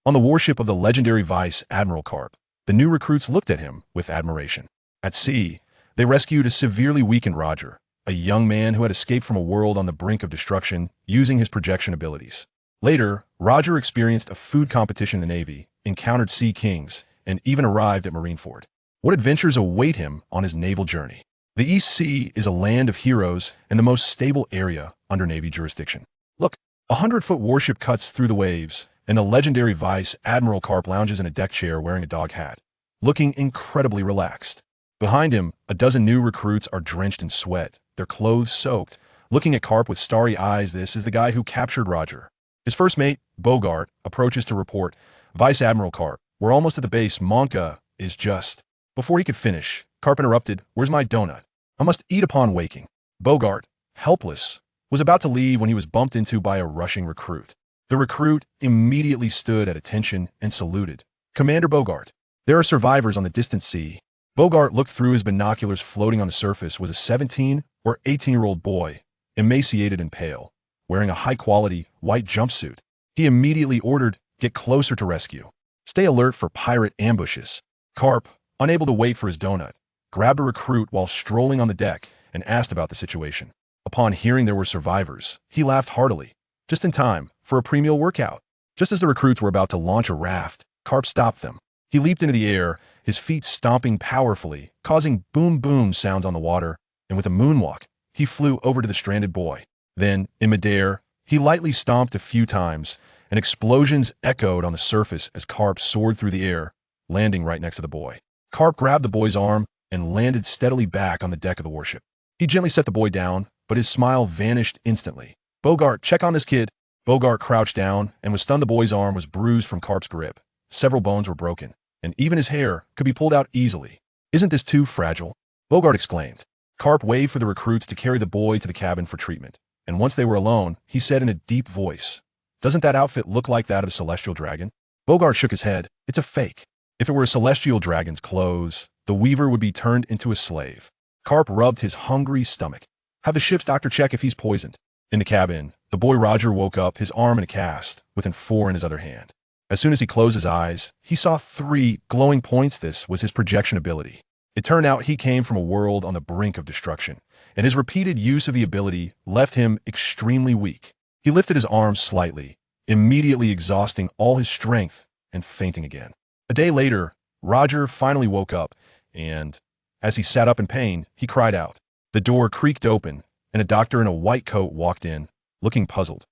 On the warship of the legendary Vice Admiral Garp, the new recruits looked at him with admiration. At sea, they rescued a severely weakened Roger, a young man who had escaped from a world on the brink of destruction using his projection abilities. Later, Roger experienced a food competition in the Navy, encountered sea kings, and even arrived at Marineford. What adventures await him on his naval journey? The East Sea is a land of heroes and the most stable area under Navy jurisdiction. Look, a 100-foot warship cuts through the waves, and the legendary Vice Admiral Garp lounges in a deck chair wearing a dog hat, looking incredibly relaxed. Behind him, a dozen new recruits are drenched in sweat, their clothes soaked, looking at Garp with starry eyes. This is the guy who captured Roger. His first mate, Bogart, approaches to report, "Vice Admiral Garp, we're almost at the base. Monka is just..." Before he could finish, Garp interrupted, "Where's my donut? I must eat upon waking." Bogart, helpless, was about to leave when he was bumped into by a rushing recruit. The recruit immediately stood at attention and saluted. "Commander Bogart, there are survivors on the distant sea." Bogart looked through his binoculars. Floating on the surface was a 17 or 18-year-old boy, emaciated and pale, wearing a high-quality white jumpsuit. He immediately ordered, "Get closer to rescue. Stay alert for pirate ambushes." Garp, unable to wait for his donut, grabbed a recruit while strolling on the deck and asked about the situation. Upon hearing there were survivors, he laughed heartily, just in time for a pre-meal workout. Just as the recruits were about to launch a raft, Garp stopped them. He leaped into the air, his feet stomping powerfully, causing boom-boom sounds on the water, and with a moonwalk, he flew over to the stranded boy. Then, in midair, he lightly stomped a few times, and explosions echoed on the surface as Garp soared through the air, landing right next to the boy. Garp grabbed the boy's arm and landed steadily back on the deck of the warship. He gently set the boy down, but his smile vanished instantly. "Bogart, check on this kid." Bogart crouched down and was stunned. The boy's arm was bruised from Garp's grip. Several bones were broken, and even his hair could be pulled out easily. "Isn't this too fragile?" Bogart exclaimed. Garp waved for the recruits to carry the boy to the cabin for treatment, and once they were alone, he said in a deep voice, "Doesn't that outfit look like that of a celestial dragon?" Bogart shook his head. "It's a fake. If it were a celestial dragon's clothes, the weaver would be turned into a slave." Garp rubbed his hungry stomach. "Have the ship's doctor check if he's poisoned." In the cabin, the boy Roger woke up, his arm in a cast, with N4 in his other hand. As soon as he closed his eyes, he saw 3 glowing points. This was his projection ability. It turned out he came from a world on the brink of destruction, and his repeated use of the ability left him extremely weak. He lifted his arms slightly, immediately exhausting all his strength and fainting again. A day later, Roger finally woke up, and as he sat up in pain, he cried out. The door creaked open, and a doctor in a white coat walked in, looking puzzled.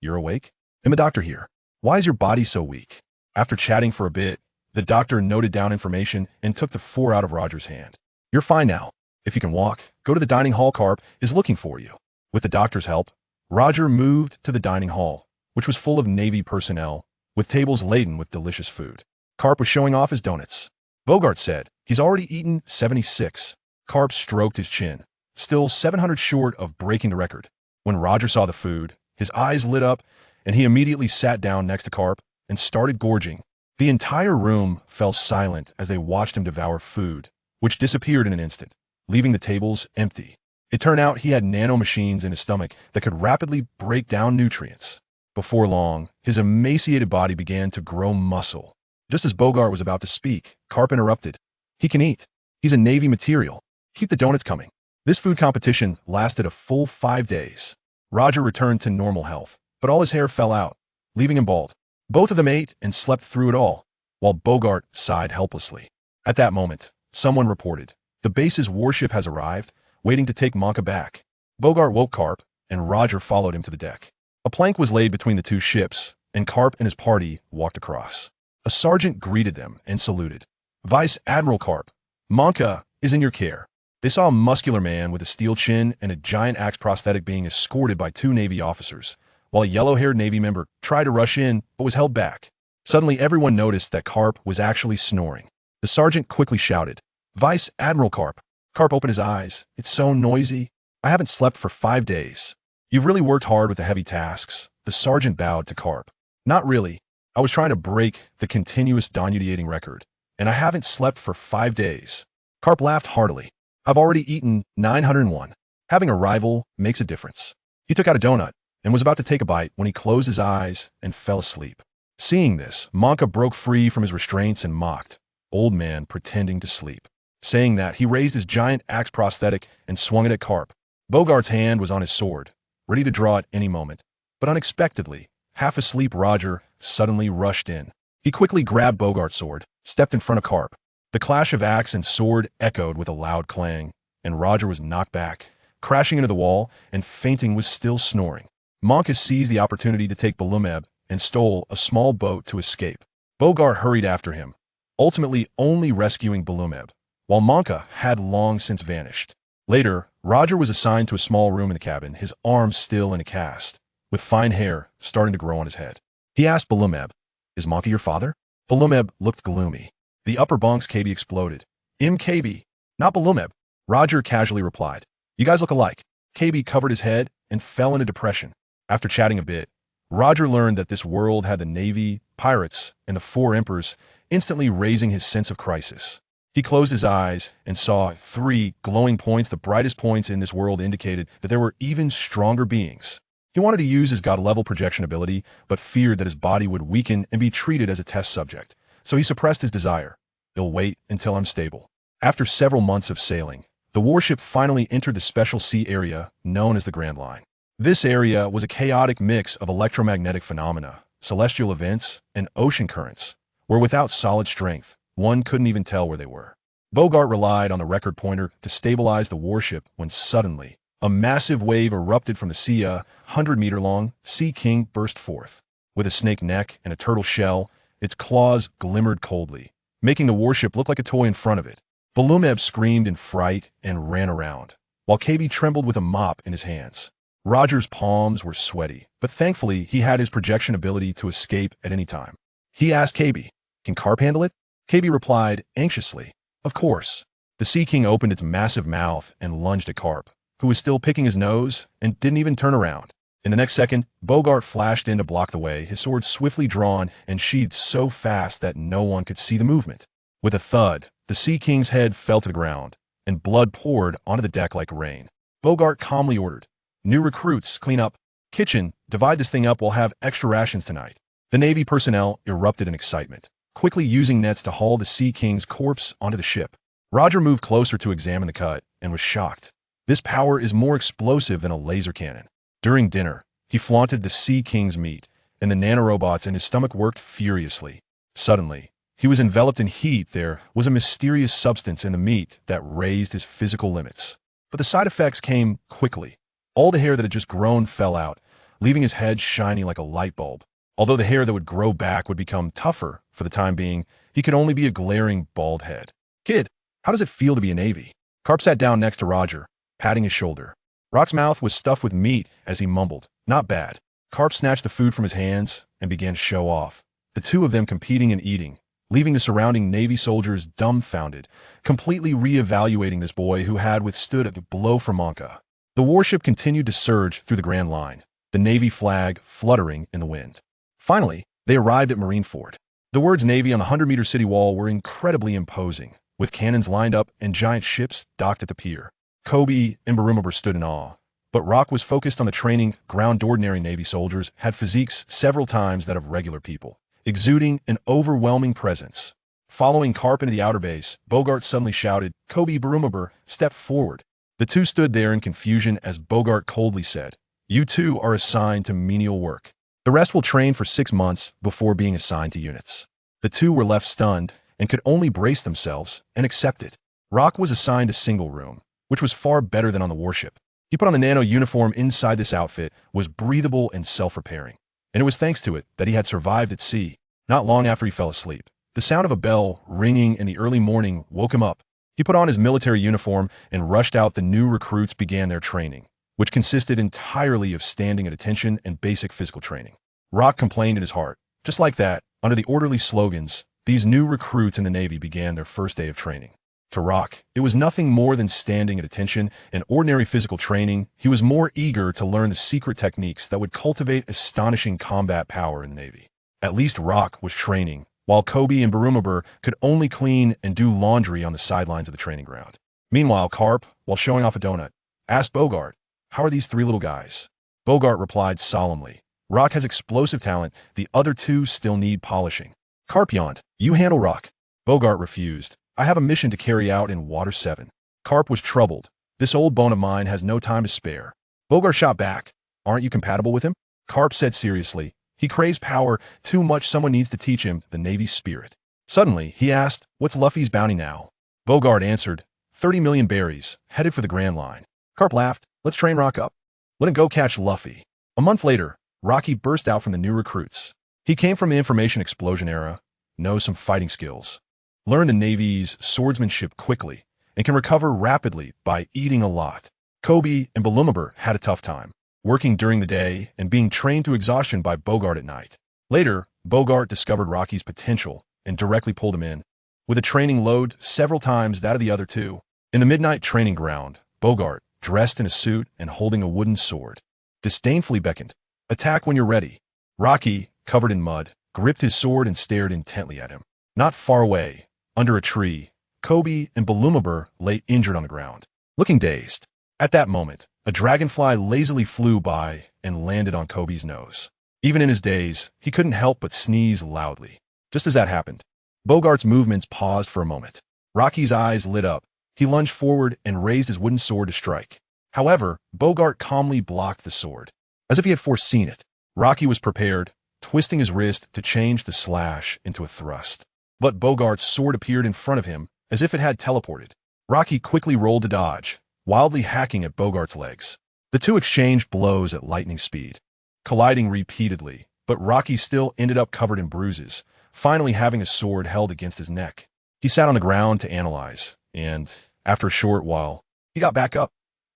"You're awake? I'm a doctor here. Why is your body so weak?" After chatting for a bit, the doctor noted down information and took the 4 out of Roger's hand. "You're fine now. If you can walk, go to the dining hall. Garp is looking for you." With the doctor's help, Roger moved to the dining hall, which was full of Navy personnel, with tables laden with delicious food. Garp was showing off his donuts. Bogart said, "He's already eaten 76. Garp stroked his chin, still 700 short of breaking the record. When Roger saw the food, his eyes lit up, and he immediately sat down next to Garp and started gorging. The entire room fell silent as they watched him devour food, which disappeared in an instant, leaving the tables empty. It turned out he had nanomachines in his stomach that could rapidly break down nutrients. Before long, his emaciated body began to grow muscle. Just as Bogart was about to speak, Garp interrupted. "He can eat. He's a Navy material. Keep the donuts coming." This food competition lasted a full 5 days. Roger returned to normal health, but all his hair fell out, leaving him bald. Both of them ate and slept through it all, while Bogart sighed helplessly. At that moment, someone reported, "The base's warship has arrived, waiting to take Monka back." Bogart woke Garp, and Roger followed him to the deck. A plank was laid between the 2 ships, and Garp and his party walked across. A sergeant greeted them and saluted. "Vice Admiral Garp, Monka is in your care." They saw a muscular man with a steel chin and a giant axe prosthetic being escorted by 2 Navy officers, while a yellow-haired Navy member tried to rush in but was held back. Suddenly, everyone noticed that Garp was actually snoring. The sergeant quickly shouted, "Vice Admiral Garp." Garp opened his eyes. "It's so noisy. I haven't slept for 5 days." "You've really worked hard with the heavy tasks." The sergeant bowed to Garp. "Not really. I was trying to break the continuous donuting record, and I haven't slept for 5 days." Garp laughed heartily. "I've already eaten 901. Having a rival makes a difference." He took out a donut and was about to take a bite when he closed his eyes and fell asleep. Seeing this, Monka broke free from his restraints and mocked, "Old man pretending to sleep." Saying that, he raised his giant axe prosthetic and swung it at Garp. Bogart's hand was on his sword, ready to draw at any moment. But unexpectedly, half asleep Roger suddenly rushed in. He quickly grabbed Bogart's sword, stepped in front of Garp. The clash of axe and sword echoed with a loud clang, and Roger was knocked back, crashing into the wall, and fainting was still snoring. Monka seized the opportunity to take Balumeb and stole a small boat to escape. Bogart hurried after him, ultimately only rescuing Balumeb, while Monka had long since vanished. Later, Roger was assigned to a small room in the cabin, his arms still in a cast, with fine hair starting to grow on his head. He asked Balumeb, "Is Monka your father?" Balumeb looked gloomy. The upper bunk's KB exploded. "KB, not Balumeb," Roger casually replied. "You guys look alike." KB covered his head and fell into depression. After chatting a bit, Roger learned that this world had the Navy, pirates, and the four emperors, instantly raising his sense of crisis. He closed his eyes and saw 3 glowing points. The brightest points in this world indicated that there were even stronger beings. He wanted to use his god-level projection ability, but feared that his body would weaken and be treated as a test subject. So he suppressed his desire. "You'll wait until I'm stable." After several months of sailing, the warship finally entered the special sea area known as the Grand Line. This area was a chaotic mix of electromagnetic phenomena, celestial events, and ocean currents, where without solid strength, one couldn't even tell where they were. Bogart relied on the record pointer to stabilize the warship when suddenly, a massive wave erupted from the sea. A 100-meter-long Sea King burst forth. With a snake neck and a turtle shell, its claws glimmered coldly, making the warship look like a toy in front of it. Balumeb screamed in fright and ran around, while KB trembled with a mop in his hands. Roger's palms were sweaty, but thankfully he had his projection ability to escape at any time. He asked KB, "Can Garp handle it?" KB replied anxiously, "Of course." The Sea King opened its massive mouth and lunged at Garp, who was still picking his nose and didn't even turn around. In the next second, Bogart flashed in to block the way, his sword swiftly drawn and sheathed so fast that no one could see the movement. With a thud, the Sea King's head fell to the ground, and blood poured onto the deck like rain. Bogart calmly ordered, "New recruits, clean up. Kitchen, divide this thing up, we'll have extra rations tonight." The Navy personnel erupted in excitement, quickly using nets to haul the Sea King's corpse onto the ship. Roger moved closer to examine the cut and was shocked. This power is more explosive than a laser cannon. During dinner, he flaunted the Sea King's meat, and the nanorobots in his stomach worked furiously. Suddenly, he was enveloped in heat. There was a mysterious substance in the meat that raised his physical limits. But the side effects came quickly. All the hair that had just grown fell out, leaving his head shining like a light bulb. Although the hair that would grow back would become tougher for the time being, he could only be a glaring bald head. "Kid, how does it feel to be a Navy?" Garp sat down next to Roger, patting his shoulder. Rock's mouth was stuffed with meat as he mumbled, "Not bad." Garp snatched the food from his hands and began to show off, the two of them competing and eating, leaving the surrounding Navy soldiers dumbfounded, completely re-evaluating this boy who had withstood a blow from Monka. The warship continued to surge through the Grand Line, the Navy flag fluttering in the wind. Finally, they arrived at Marineford. The words Navy on the 100-meter city wall were incredibly imposing, with cannons lined up and giant ships docked at the pier. Kobe and Barumabur stood in awe, but Rock was focused on the training ground. Ordinary Navy soldiers had physiques several times that of regular people, exuding an overwhelming presence. Following Garp into the outer base, Bogart suddenly shouted, "Kobe, Barumabur, step forward." The two stood there in confusion as Bogart coldly said, "You two are assigned to menial work. The rest will train for 6 months before being assigned to units." The two were left stunned and could only brace themselves and accept it. Rock was assigned a single room, which was far better than on the warship. He put on the nano uniform. Inside this outfit was breathable and self-repairing, and it was thanks to it that he had survived at sea. Not long after he fell asleep, the sound of a bell ringing in the early morning woke him up. He put on his military uniform and rushed out. The new recruits began their training, which consisted entirely of standing at attention and basic physical training. Rock complained in his heart. Just like that, under the orderly slogans, these new recruits in the Navy began their first day of training. To Rock, it was nothing more than standing at attention and ordinary physical training. He was more eager to learn the secret techniques that would cultivate astonishing combat power in the Navy. At least Rock was training, while Kobe and Barumabur could only clean and do laundry on the sidelines of the training ground. Meanwhile, Garp, while showing off a donut, asked Bogart, "How are these 3 little guys?" Bogart replied solemnly, Rock has explosive talent, the other two still need polishing. Garp yawned. You handle Rock. Bogart refused. I have a mission to carry out in Water 7. Garp was troubled. This old bone of mine has no time to spare. Bogart shot back. Aren't you compatible with him? Garp said seriously. He craves power too much. Someone needs to teach him the Navy's spirit. Suddenly, he asked, what's Luffy's bounty now? Bogart answered, 30 million berries, headed for the Grand Line. Garp laughed. Let's train Rock up. Let him go catch Luffy. A month later, Rocky burst out from the new recruits. He came from the information explosion era, knows some fighting skills, learned the Navy's swordsmanship quickly, and can recover rapidly by eating a lot. Kobe and Balumabur had a tough time, working during the day and being trained to exhaustion by Bogart at night. Later, Bogart discovered Rocky's potential and directly pulled him in, with a training load several times that of the other two. In the midnight training ground, Bogart, dressed in a suit and holding a wooden sword, disdainfully beckoned, attack when you're ready. Rocky, covered in mud, gripped his sword and stared intently at him. Not far away, under a tree, Kobe and Balumabur lay injured on the ground, looking dazed. At that moment, a dragonfly lazily flew by and landed on Kobe's nose. Even in his daze, he couldn't help but sneeze loudly. Just as that happened, Bogart's movements paused for a moment. Rocky's eyes lit up. He lunged forward and raised his wooden sword to strike. However, Bogart calmly blocked the sword, as if he had foreseen it. Rocky was prepared, twisting his wrist to change the slash into a thrust. But Bogart's sword appeared in front of him, as if it had teleported. Rocky quickly rolled to dodge, wildly hacking at Bogart's legs. The two exchanged blows at lightning speed, colliding repeatedly, but Rocky still ended up covered in bruises, finally having his sword held against his neck. He sat on the ground to analyze, and, after a short while, he got back up.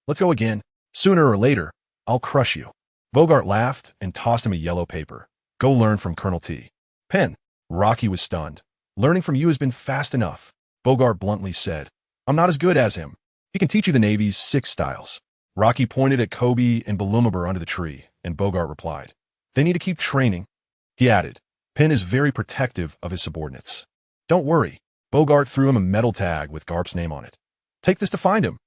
Let's go again. Sooner or later, I'll crush you. Bogart laughed and tossed him a yellow paper. Go learn from Colonel T. Pen. Rocky was stunned. Learning from you has been fast enough, Bogart bluntly said. I'm not as good as him. He can teach you the Navy's 6 styles. Rocky pointed at Kobe and Balumabur under the tree, and Bogart replied, they need to keep training. He added, Pen is very protective of his subordinates. Don't worry. Bogart threw him a metal tag with Garp's name on it. Take this to find him.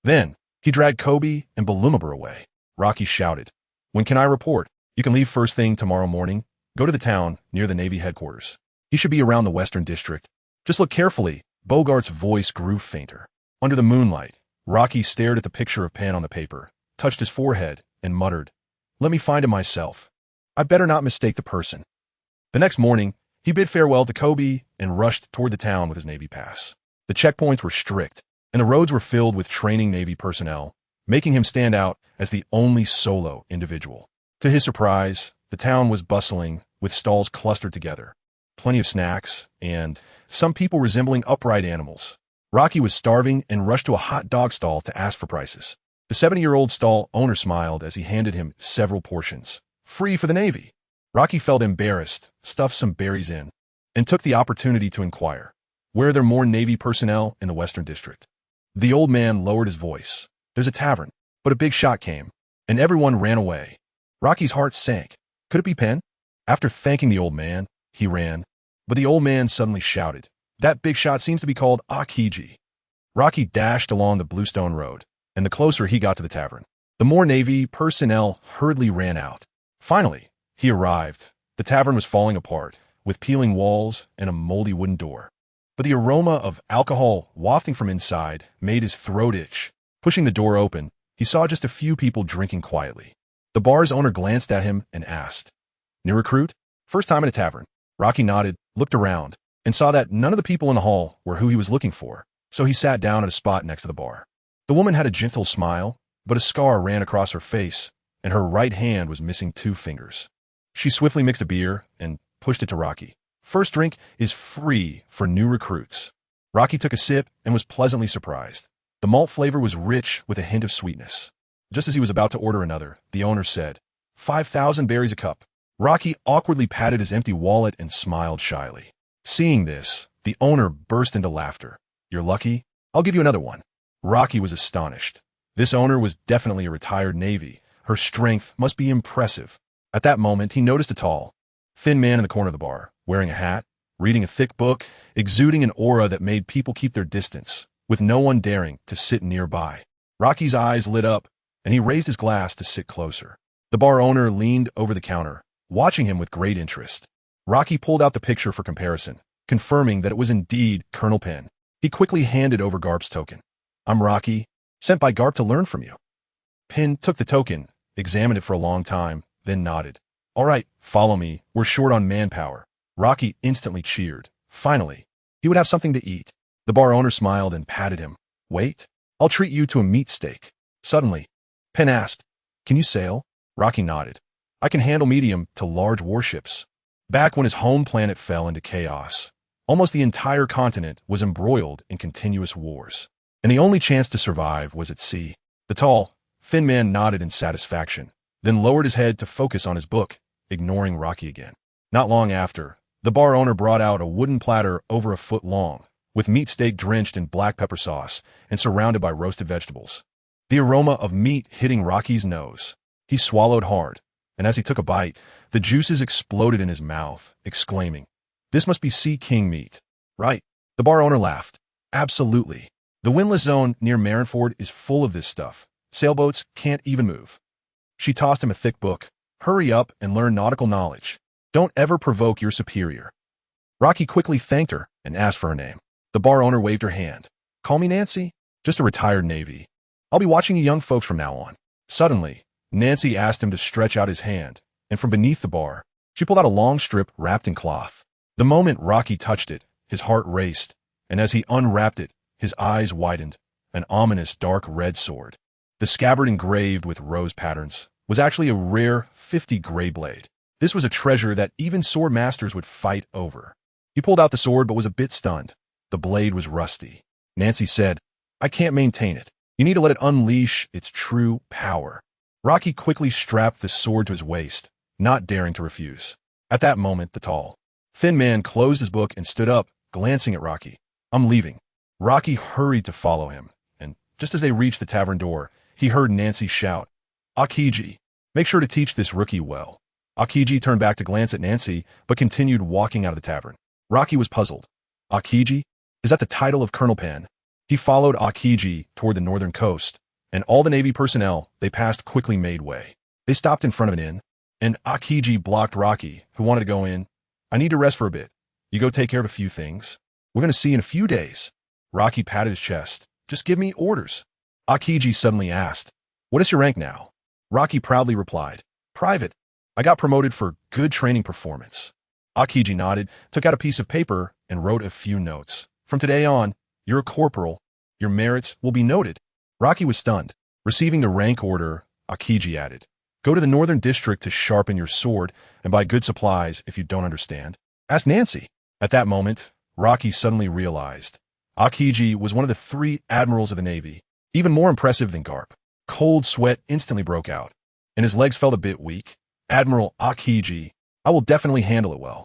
Then, he dragged Kobe and Balumabur away. Rocky shouted, when can I report? You can leave first thing tomorrow morning. Go to the town near the Navy headquarters. He should be around the Western District. Just look carefully. Bogart's voice grew fainter. Under the moonlight, Rocky stared at the picture of Pen on the paper, touched his forehead, and muttered, let me find him myself. I better not mistake the person. The next morning, he bid farewell to Kobe and rushed toward the town with his Navy pass. The checkpoints were strict, and the roads were filled with training Navy personnel, making him stand out as the only solo individual. To his surprise, the town was bustling, with stalls clustered together, plenty of snacks, and some people resembling upright animals. Rocky was starving and rushed to a hot dog stall to ask for prices. The 70-year-old stall owner smiled as he handed him several portions. Free for the Navy. Rocky felt embarrassed, stuffed some berries in, and took the opportunity to inquire, where are there more Navy personnel in the Western District? The old man lowered his voice. There's a tavern, but a big shot came, and everyone ran away. Rocky's heart sank. Could it be Pen? After thanking the old man, he ran, but the old man suddenly shouted, that big shot seems to be called Akiji. Rocky dashed along the Bluestone Road, and the closer he got to the tavern, the more Navy personnel hurriedly ran out. Finally, he arrived. The tavern was falling apart, with peeling walls and a moldy wooden door. But the aroma of alcohol wafting from inside made his throat itch. Pushing the door open, he saw just a few people drinking quietly. The bar's owner glanced at him and asked, new recruit? First time in a tavern. Rocky nodded, looked around, and saw that none of the people in the hall were who he was looking for, so he sat down at a spot next to the bar. The woman had a gentle smile, but a scar ran across her face, and her right hand was missing 2 fingers. She swiftly mixed a beer and pushed it to Rocky. First drink is free for new recruits. Rocky took a sip and was pleasantly surprised. The malt flavor was rich with a hint of sweetness. Just as he was about to order another, the owner said, 5,000 berries a cup. Rocky awkwardly patted his empty wallet and smiled shyly. Seeing this, the owner burst into laughter. You're lucky? I'll give you another one. Rocky was astonished. This owner was definitely a retired Navy. Her strength must be impressive. At that moment, he noticed a tall, thin man in the corner of the bar, wearing a hat, reading a thick book, exuding an aura that made people keep their distance, with no one daring to sit nearby. Rocky's eyes lit up, and he raised his glass to sit closer. The bar owner leaned over the counter, watching him with great interest. Rocky pulled out the picture for comparison, confirming that it was indeed Colonel Penn. He quickly handed over Garp's token. "I'm Rocky, sent by Garp to learn from you." Penn took the token, examined it for a long time, then nodded. "All right, follow me. We're short on manpower." Rocky instantly cheered. Finally, he would have something to eat. The bar owner smiled and patted him. "Wait, I'll treat you to a meat steak." Suddenly, Penn asked, "Can you sail?" Rocky nodded. "I can handle medium to large warships." Back when his home planet fell into chaos, almost the entire continent was embroiled in continuous wars, and the only chance to survive was at sea. The tall, thin man nodded in satisfaction, then lowered his head to focus on his book, ignoring Rocky again. Not long after, the bar owner brought out a wooden platter over a foot long, with meat steak drenched in black pepper sauce and surrounded by roasted vegetables. The aroma of meat hitting Rocky's nose. He swallowed hard, and as he took a bite, the juices exploded in his mouth, exclaiming, "This must be Sea King meat." "Right." The bar owner laughed. "Absolutely. The windless zone near Marineford is full of this stuff. Sailboats can't even move." She tossed him a thick book. "Hurry up and learn nautical knowledge. Don't ever provoke your superior." Rocky quickly thanked her and asked for her name. The bar owner waved her hand. "Call me Nancy. Just a retired Navy. I'll be watching you young folks from now on." Suddenly, Nancy asked him to stretch out his hand, and from beneath the bar, she pulled out a long strip wrapped in cloth. The moment Rocky touched it, his heart raced, and as he unwrapped it, his eyes widened. An ominous dark red sword. The scabbard engraved with rose patterns was actually a rare 50 gray blade. This was a treasure that even sword masters would fight over. He pulled out the sword but was a bit stunned. The blade was rusty. Nancy said, "I can't maintain it. You need to let it unleash its true power." Rocky quickly strapped the sword to his waist, not daring to refuse. At that moment, the tall, thin man closed his book and stood up, glancing at Rocky. "I'm leaving." Rocky hurried to follow him, and just as they reached the tavern door, he heard Nancy shout, "Akiji, make sure to teach this rookie well." Akiji turned back to glance at Nancy, but continued walking out of the tavern. Rocky was puzzled. Akiji? Is that the title of Colonel Penn? He followed Akiji toward the northern coast, and all the Navy personnel they passed quickly made way. They stopped in front of an inn, and Akiji blocked Rocky, who wanted to go in. "I need to rest for a bit. You go take care of a few things. We're going to see you in a few days." Rocky patted his chest. "Just give me orders." Akiji suddenly asked, "What is your rank now?" Rocky proudly replied, "Private. I got promoted for good training performance." Akiji nodded, took out a piece of paper, and wrote a few notes. "From today on, you're a corporal. Your merits will be noted." Rocky was stunned. Receiving the rank order, Akiji added, "Go to the northern district to sharpen your sword and buy good supplies if you don't understand. Ask Nancy." At that moment, Rocky suddenly realized Akiji was one of the 3 admirals of the Navy, even more impressive than Garp. Cold sweat instantly broke out, and his legs felt a bit weak. "Admiral Akiji, I will definitely handle it well."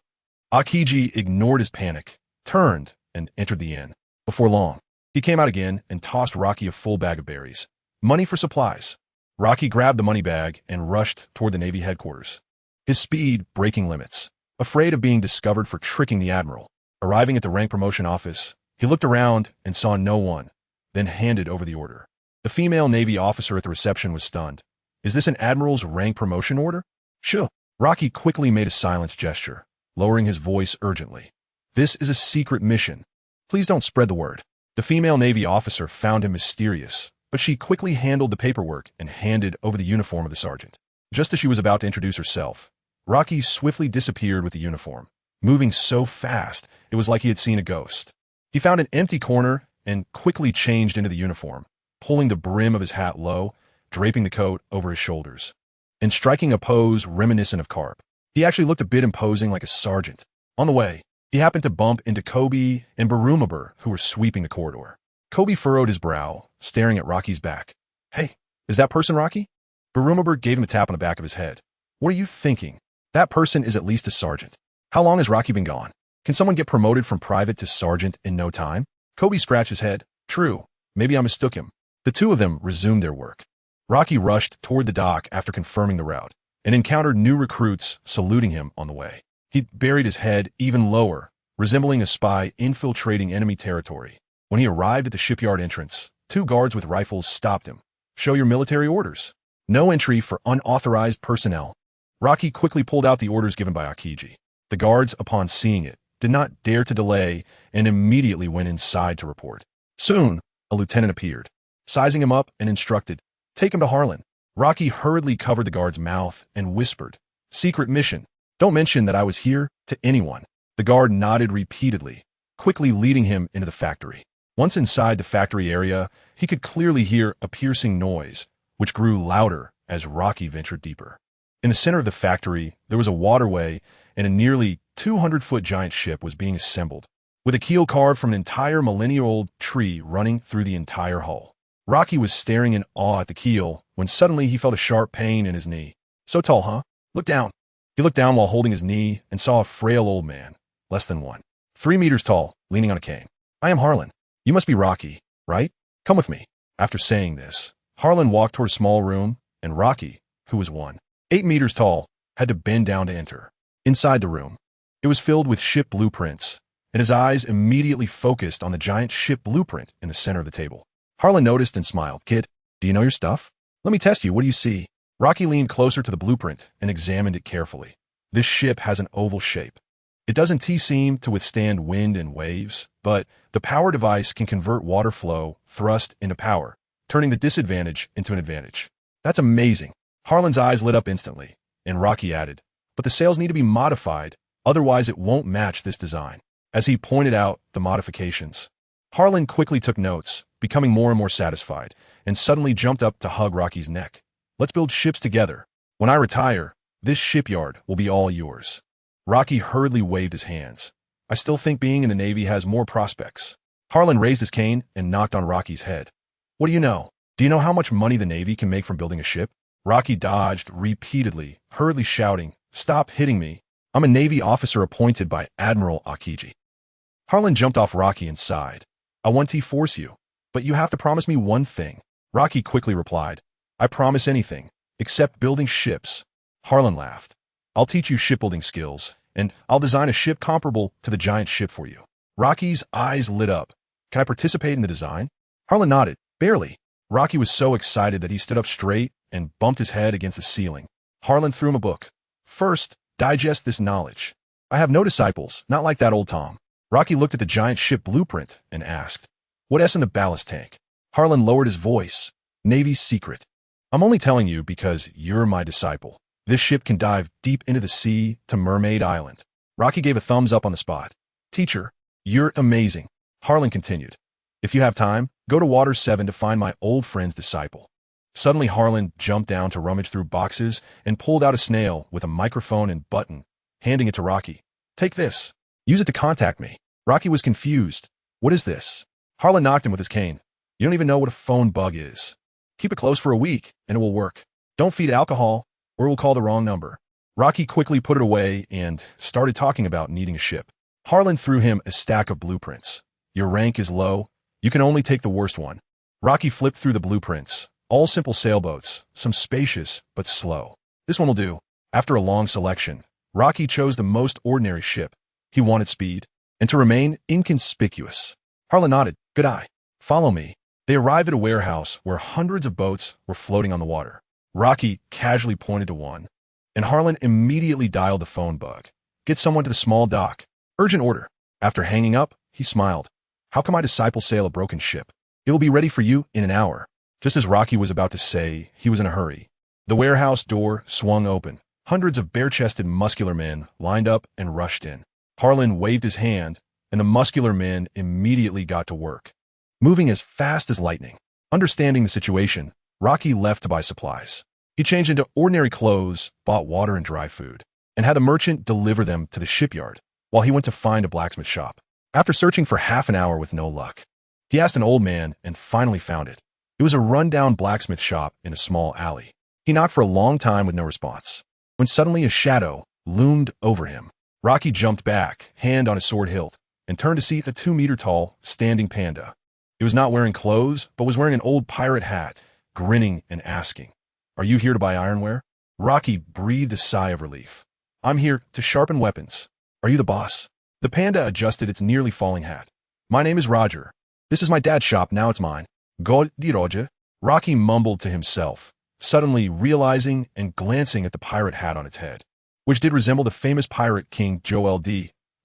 Akiji ignored his panic, turned, and entered the inn. Before long, he came out again and tossed Rocky a full bag of berries. Money for supplies. Rocky grabbed the money bag and rushed toward the Navy headquarters, his speed breaking limits, afraid of being discovered for tricking the admiral. Arriving at the rank promotion office, he looked around and saw no one, then handed over the order. The female Navy officer at the reception was stunned. "Is this an admiral's rank promotion order?" "Sure." Rocky quickly made a silence gesture, lowering his voice urgently. "This is a secret mission. Please don't spread the word." The female Navy officer found him mysterious, but she quickly handled the paperwork and handed over the uniform of the sergeant. Just as she was about to introduce herself, Rocky swiftly disappeared with the uniform, moving so fast it was like he had seen a ghost. He found an empty corner and quickly changed into the uniform, pulling the brim of his hat low, draping the coat over his shoulders, and striking a pose reminiscent of Garp. He actually looked a bit imposing like a sergeant. On the way, he happened to bump into Kobe and Barumabur, who were sweeping the corridor. Kobe furrowed his brow, staring at Rocky's back. "Hey, is that person Rocky?" Barumabur gave him a tap on the back of his head. "What are you thinking? That person is at least a sergeant. How long has Rocky been gone? Can someone get promoted from private to sergeant in no time?" Kobe scratched his head. "True. Maybe I mistook him." The two of them resumed their work. Rocky rushed toward the dock after confirming the route, and encountered new recruits saluting him on the way. He buried his head even lower, resembling a spy infiltrating enemy territory. When he arrived at the shipyard entrance, 2 guards with rifles stopped him. "Show your military orders." No entry for unauthorized personnel. Rocky quickly pulled out the orders given by Akiji. The guards, upon seeing it, did not dare to delay and immediately went inside to report. Soon, a lieutenant appeared, sizing him up and instructed, "Take him to Harlan." Rocky hurriedly covered the guard's mouth and whispered, "Secret mission. Don't mention that I was here to anyone." The guard nodded repeatedly, quickly leading him into the factory. Once inside the factory area, he could clearly hear a piercing noise, which grew louder as Rocky ventured deeper. In the center of the factory, there was a waterway, and a nearly 200-foot giant ship was being assembled, with a keel carved from an entire millennia-old tree running through the entire hull. Rocky was staring in awe at the keel when suddenly he felt a sharp pain in his knee. "So tall, huh? Look down." He looked down while holding his knee and saw a frail old man, less than 3 meters tall, leaning on a cane. "I am Harlan. You must be Rocky, right? Come with me." After saying this, Harlan walked toward a small room, and Rocky, who was 8 meters tall, had to bend down to enter. Inside the room, it was filled with ship blueprints, and his eyes immediately focused on the giant ship blueprint in the center of the table. Harlan noticed and smiled. "Kid, do you know your stuff? Let me test you. What do you see?" Rocky leaned closer to the blueprint and examined it carefully. This ship has an oval shape. It doesn't seem to withstand wind and waves, but the power device can convert water flow, thrust into power, turning the disadvantage into an advantage. "That's amazing." Harlan's eyes lit up instantly, and Rocky added, "But the sails need to be modified, otherwise it won't match this design." As he pointed out the modifications, Harlan quickly took notes, becoming more and more satisfied, and suddenly jumped up to hug Rocky's neck. "Let's build ships together. When I retire, this shipyard will be all yours." Rocky hurriedly waved his hands. "I still think being in the Navy has more prospects." Harlan raised his cane and knocked on Rocky's head. "What do you know? Do you know how much money the Navy can make from building a ship?" Rocky dodged repeatedly, hurriedly shouting, "Stop hitting me. I'm a Navy officer appointed by Admiral Akiji." Harlan jumped off Rocky and sighed. "I want to force you, but you have to promise me one thing." Rocky quickly replied, "I promise anything, except building ships." Harlan laughed. "I'll teach you shipbuilding skills, and I'll design a ship comparable to the giant ship for you." Rocky's eyes lit up. "Can I participate in the design?" Harlan nodded. "Barely." Rocky was so excited that he stood up straight and bumped his head against the ceiling. Harlan threw him a book. "First, digest this knowledge. I have no disciples, not like that old Tom." Rocky looked at the giant ship blueprint and asked, "What S in the ballast tank?" Harlan lowered his voice. "Navy's secret. I'm only telling you because you're my disciple. This ship can dive deep into the sea to Mermaid Island." Rocky gave a thumbs up on the spot. "Teacher, you're amazing." Harlan continued, "If you have time, go to Water 7 to find my old friend's disciple." Suddenly Harlan jumped down to rummage through boxes and pulled out a snail with a microphone and button, handing it to Rocky. "Take this. Use it to contact me." Rocky was confused. "What is this?" Harlan knocked him with his cane. "You don't even know what a phone bug is. Keep it closed for a week, and it will work. Don't feed alcohol, or it will call the wrong number." Rocky quickly put it away and started talking about needing a ship. Harlan threw him a stack of blueprints. "Your rank is low. You can only take the worst one." Rocky flipped through the blueprints. All simple sailboats, some spacious but slow. "This one will do." After a long selection, Rocky chose the most ordinary ship. He wanted speed, and to remain inconspicuous. Harlan nodded. "Good eye. Follow me." They arrived at a warehouse where hundreds of boats were floating on the water. Rocky casually pointed to one, and Harlan immediately dialed the phone bug. "Get someone to the small dock. Urgent order." After hanging up, he smiled. "How can my disciple sail a broken ship?" "It will be ready for you in an hour." Just as Rocky was about to say, he was in a hurry. The warehouse door swung open. Hundreds of bare-chested muscular men lined up and rushed in. Harlan waved his hand, and the muscular men immediately got to work, moving as fast as lightning. Understanding the situation, Rocky left to buy supplies. He changed into ordinary clothes, bought water and dry food, and had a merchant deliver them to the shipyard, while he went to find a blacksmith shop. After searching for half an hour with no luck, he asked an old man and finally found it. It was a run-down blacksmith shop in a small alley. He knocked for a long time with no response, when suddenly a shadow loomed over him. Rocky jumped back, hand on his sword hilt, and turned to see the 2-meter-tall, standing panda. He was not wearing clothes, but was wearing an old pirate hat, grinning and asking, "Are you here to buy ironware?" Rocky breathed a sigh of relief. "I'm here to sharpen weapons. Are you the boss?" The panda adjusted its nearly falling hat. "My name is Roger. This is my dad's shop, now it's mine." "God di Roger." Rocky mumbled to himself, suddenly realizing and glancing at the pirate hat on its head, which did resemble the famous pirate King Joel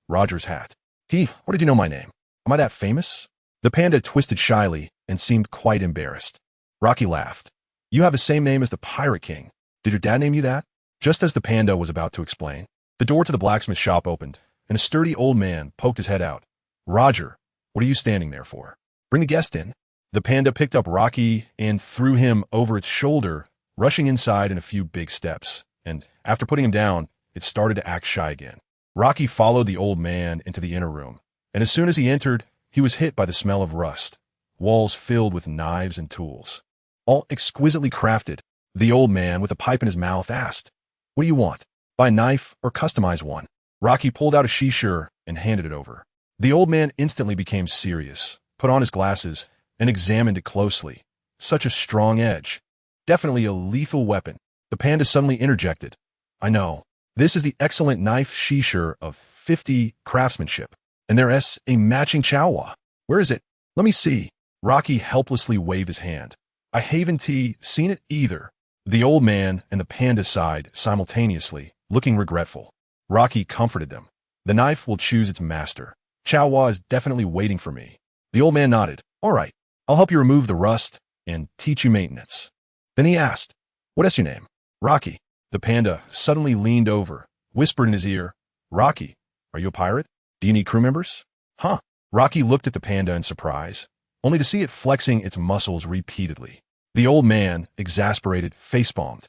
Roger's hat. What did you know my name? Am I that famous? The panda twisted shyly and seemed quite embarrassed. Rocky laughed. You have the same name as the Pirate King. Did your dad name you that? Just as the panda was about to explain, the door to the blacksmith shop opened, and a sturdy old man poked his head out. Roger, what are you standing there for? Bring the guest in. The panda picked up Rocky and threw him over its shoulder, rushing inside in a few big steps, and after putting him down, it started to act shy again. Rocky followed the old man into the inner room, and as soon as he entered, he was hit by the smell of rust, walls filled with knives and tools, all exquisitely crafted. The old man, with a pipe in his mouth, asked, What do you want? Buy a knife or customize one? Rocky pulled out a shisha and handed it over. The old man instantly became serious, put on his glasses, and examined it closely. Such a strong edge. Definitely a lethal weapon. The panda suddenly interjected. I know. This is the excellent knife shisha of 50 craftsmanship. And there's a matching chawa. Where is it? Let me see. Rocky helplessly waved his hand. I haven't seen it either. The old man and the panda sighed simultaneously, looking regretful. Rocky comforted them. The knife will choose its master. Chawa is definitely waiting for me. The old man nodded. All right, I'll help you remove the rust and teach you maintenance. Then he asked, What is your name? Rocky. The panda suddenly leaned over, whispered in his ear, Rocky, are you a pirate? Do you need crew members? Huh. Rocky looked at the panda in surprise, only to see it flexing its muscles repeatedly. The old man, exasperated, facepalmed,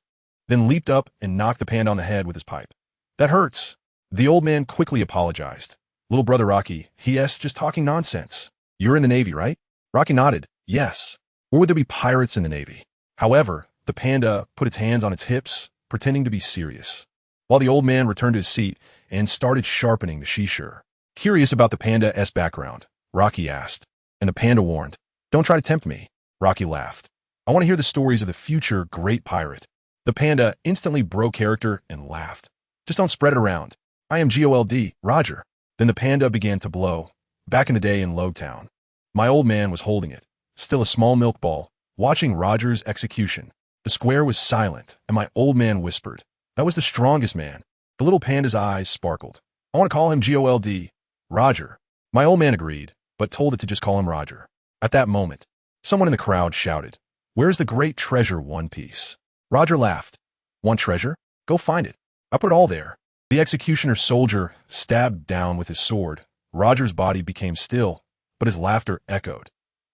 then leaped up and knocked the panda on the head with his pipe. That hurts. The old man quickly apologized. Little brother Rocky, just talking nonsense. You're in the Navy, right? Rocky nodded. Yes. Where would there be pirates in the Navy? However, the panda put its hands on its hips, pretending to be serious, while the old man returned to his seat and started sharpening the shisha. Curious about the panda's background, Rocky asked, and the panda warned, Don't try to tempt me. Rocky laughed. I want to hear the stories of the future great pirate. The panda instantly broke character and laughed. Just don't spread it around. I am GOLD, Roger. Then the panda began to blow. Back in the day in Lowtown, my old man was holding it, still a small milk ball, watching Roger's execution. The square was silent, and my old man whispered, That was the strongest man. The little panda's eyes sparkled. I want to call him GOLD, Roger. My old man agreed, but told it to just call him Roger. At that moment, someone in the crowd shouted, Where's the great treasure One Piece? Roger laughed. Want treasure? Go find it. I put it all there. The executioner soldier stabbed down with his sword. Roger's body became still, but his laughter echoed.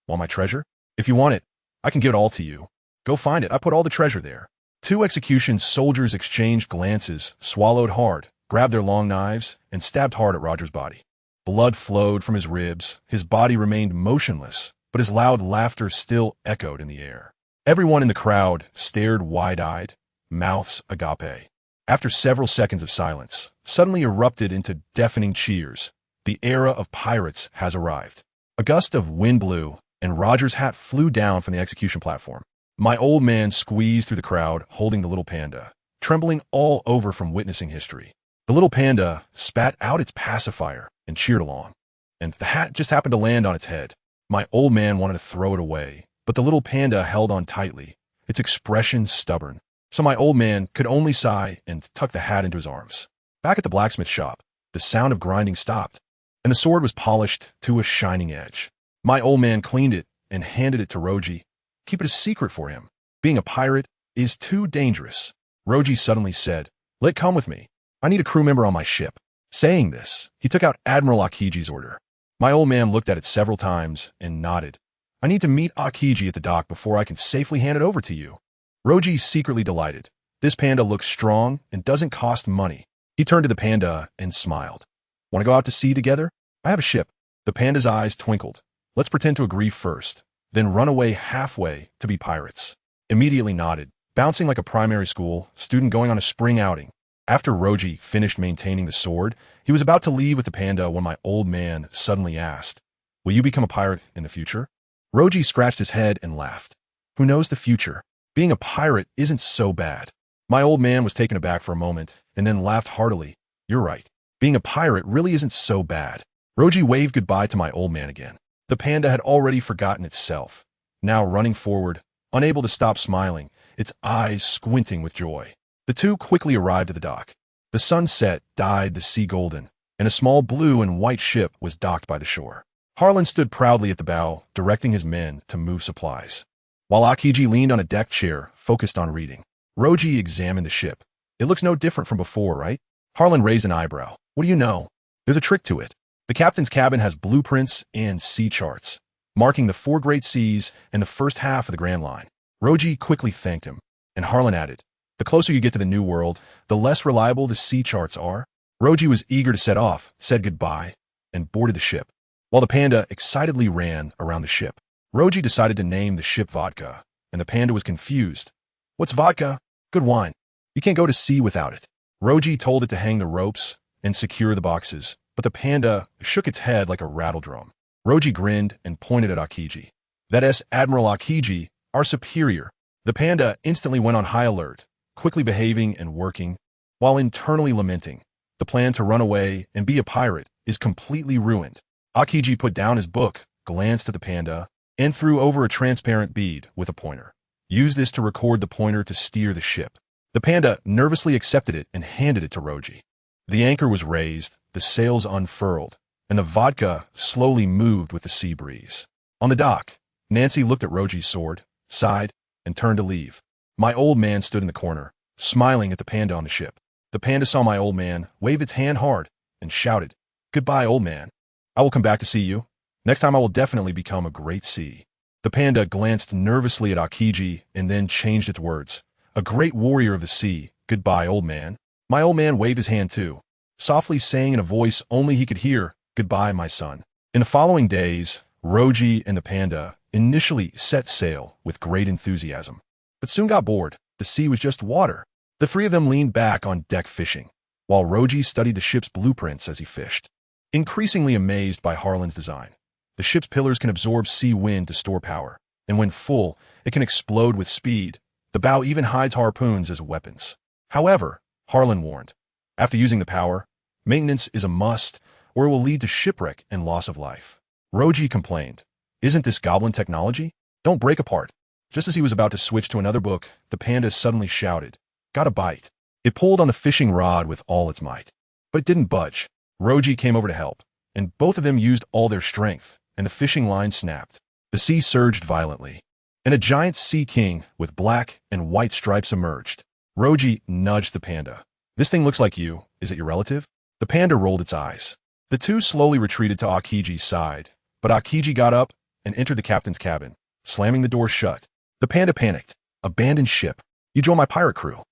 Want my treasure? If you want it, I can give it all to you. Go find it. I put all the treasure there. Two execution soldiers exchanged glances, swallowed hard, grabbed their long knives, and stabbed hard at Roger's body. Blood flowed from his ribs. His body remained motionless, but his loud laughter still echoed in the air. Everyone in the crowd stared wide-eyed, mouths agape. After several seconds of silence, suddenly erupted into deafening cheers. The era of pirates has arrived. A gust of wind blew, and Roger's hat flew down from the execution platform. My old man squeezed through the crowd, holding the little panda, trembling all over from witnessing history. The little panda spat out its pacifier and cheered along, and the hat just happened to land on its head. My old man wanted to throw it away, but the little panda held on tightly, its expression stubborn. So my old man could only sigh and tuck the hat into his arms. Back at the blacksmith shop, the sound of grinding stopped, and the sword was polished to a shining edge. My old man cleaned it and handed it to Roji. Keep it a secret for him. Being a pirate is too dangerous. Roji suddenly said, Let come with me. I need a crew member on my ship. Saying this, he took out Admiral Akiji's order. My old man looked at it several times and nodded. I need to meet Akiji at the dock before I can safely hand it over to you. Roji secretly delighted. This panda looks strong and doesn't cost money. He turned to the panda and smiled. Want to go out to sea together? I have a ship. The panda's eyes twinkled. Let's pretend to agree first, then run away halfway to be pirates. Immediately nodded, bouncing like a primary school student going on a spring outing. After Roji finished maintaining the sword, he was about to leave with the panda when my old man suddenly asked, Will you become a pirate in the future? Roji scratched his head and laughed. Who knows the future? Being a pirate isn't so bad. My old man was taken aback for a moment and then laughed heartily. You're right. Being a pirate really isn't so bad. Roji waved goodbye to my old man again. The panda had already forgotten itself. Now running forward, unable to stop smiling, its eyes squinting with joy. The two quickly arrived at the dock. The sunset dyed the sea golden, and a small blue and white ship was docked by the shore. Harlan stood proudly at the bow, directing his men to move supplies, while Akiji leaned on a deck chair, focused on reading. Roji examined the ship. It looks no different from before, right? Harlan raised an eyebrow. What do you know? There's a trick to it. The captain's cabin has blueprints and sea charts, marking the 4 great seas and the first half of the Grand Line. Roji quickly thanked him, and Harlan added, the closer you get to the New World, the less reliable the sea charts are. Roji was eager to set off, said goodbye, and boarded the ship, while the panda excitedly ran around the ship. Roji decided to name the ship Vodka, and the panda was confused. What's vodka? Good wine. You can't go to sea without it. Roji told it to hang the ropes and secure the boxes, but the panda shook its head like a rattledrum. Roji grinned and pointed at Akiji. That's Admiral Akiji, our superior. The panda instantly went on high alert, quickly behaving and working, while internally lamenting. The plan to run away and be a pirate is completely ruined. Akiji put down his book, glanced at the panda, and threw over a transparent bead with a pointer. Use this to record the pointer to steer the ship. The panda nervously accepted it and handed it to Roji. The anchor was raised, the sails unfurled, and the vodka slowly moved with the sea breeze. On the dock, Nancy looked at Roji's sword, sighed, and turned to leave. My old man stood in the corner, smiling at the panda on the ship. The panda saw my old man, waved its hand hard, and shouted, Goodbye, old man. I will come back to see you. Next time I will definitely become a great sea. The panda glanced nervously at Akiji and then changed its words. A great warrior of the sea. Goodbye, old man. My old man waved his hand too, softly saying in a voice only he could hear, Goodbye, my son. In the following days, Roji and the panda initially set sail with great enthusiasm, but soon got bored. The sea was just water. The three of them leaned back on deck fishing, while Roji studied the ship's blueprints as he fished. Increasingly amazed by Harlan's design, the ship's pillars can absorb sea wind to store power, and when full, it can explode with speed. The bow even hides harpoons as weapons. However, Harlan warned, after using the power, maintenance is a must, or it will lead to shipwreck and loss of life. Roji complained, Isn't this goblin technology? Don't break apart. Just as he was about to switch to another book, the panda suddenly shouted, Got a bite. It pulled on the fishing rod with all its might, but it didn't budge. Roji came over to help, and both of them used all their strength, and the fishing line snapped. The sea surged violently, and a giant sea king with black and white stripes emerged. Roji nudged the panda. This thing looks like you. Is it your relative? The panda rolled its eyes. The two slowly retreated to Akiji's side, but Akiji got up and entered the captain's cabin, slamming the door shut. The panda panicked. Abandoned ship. You join my pirate crew.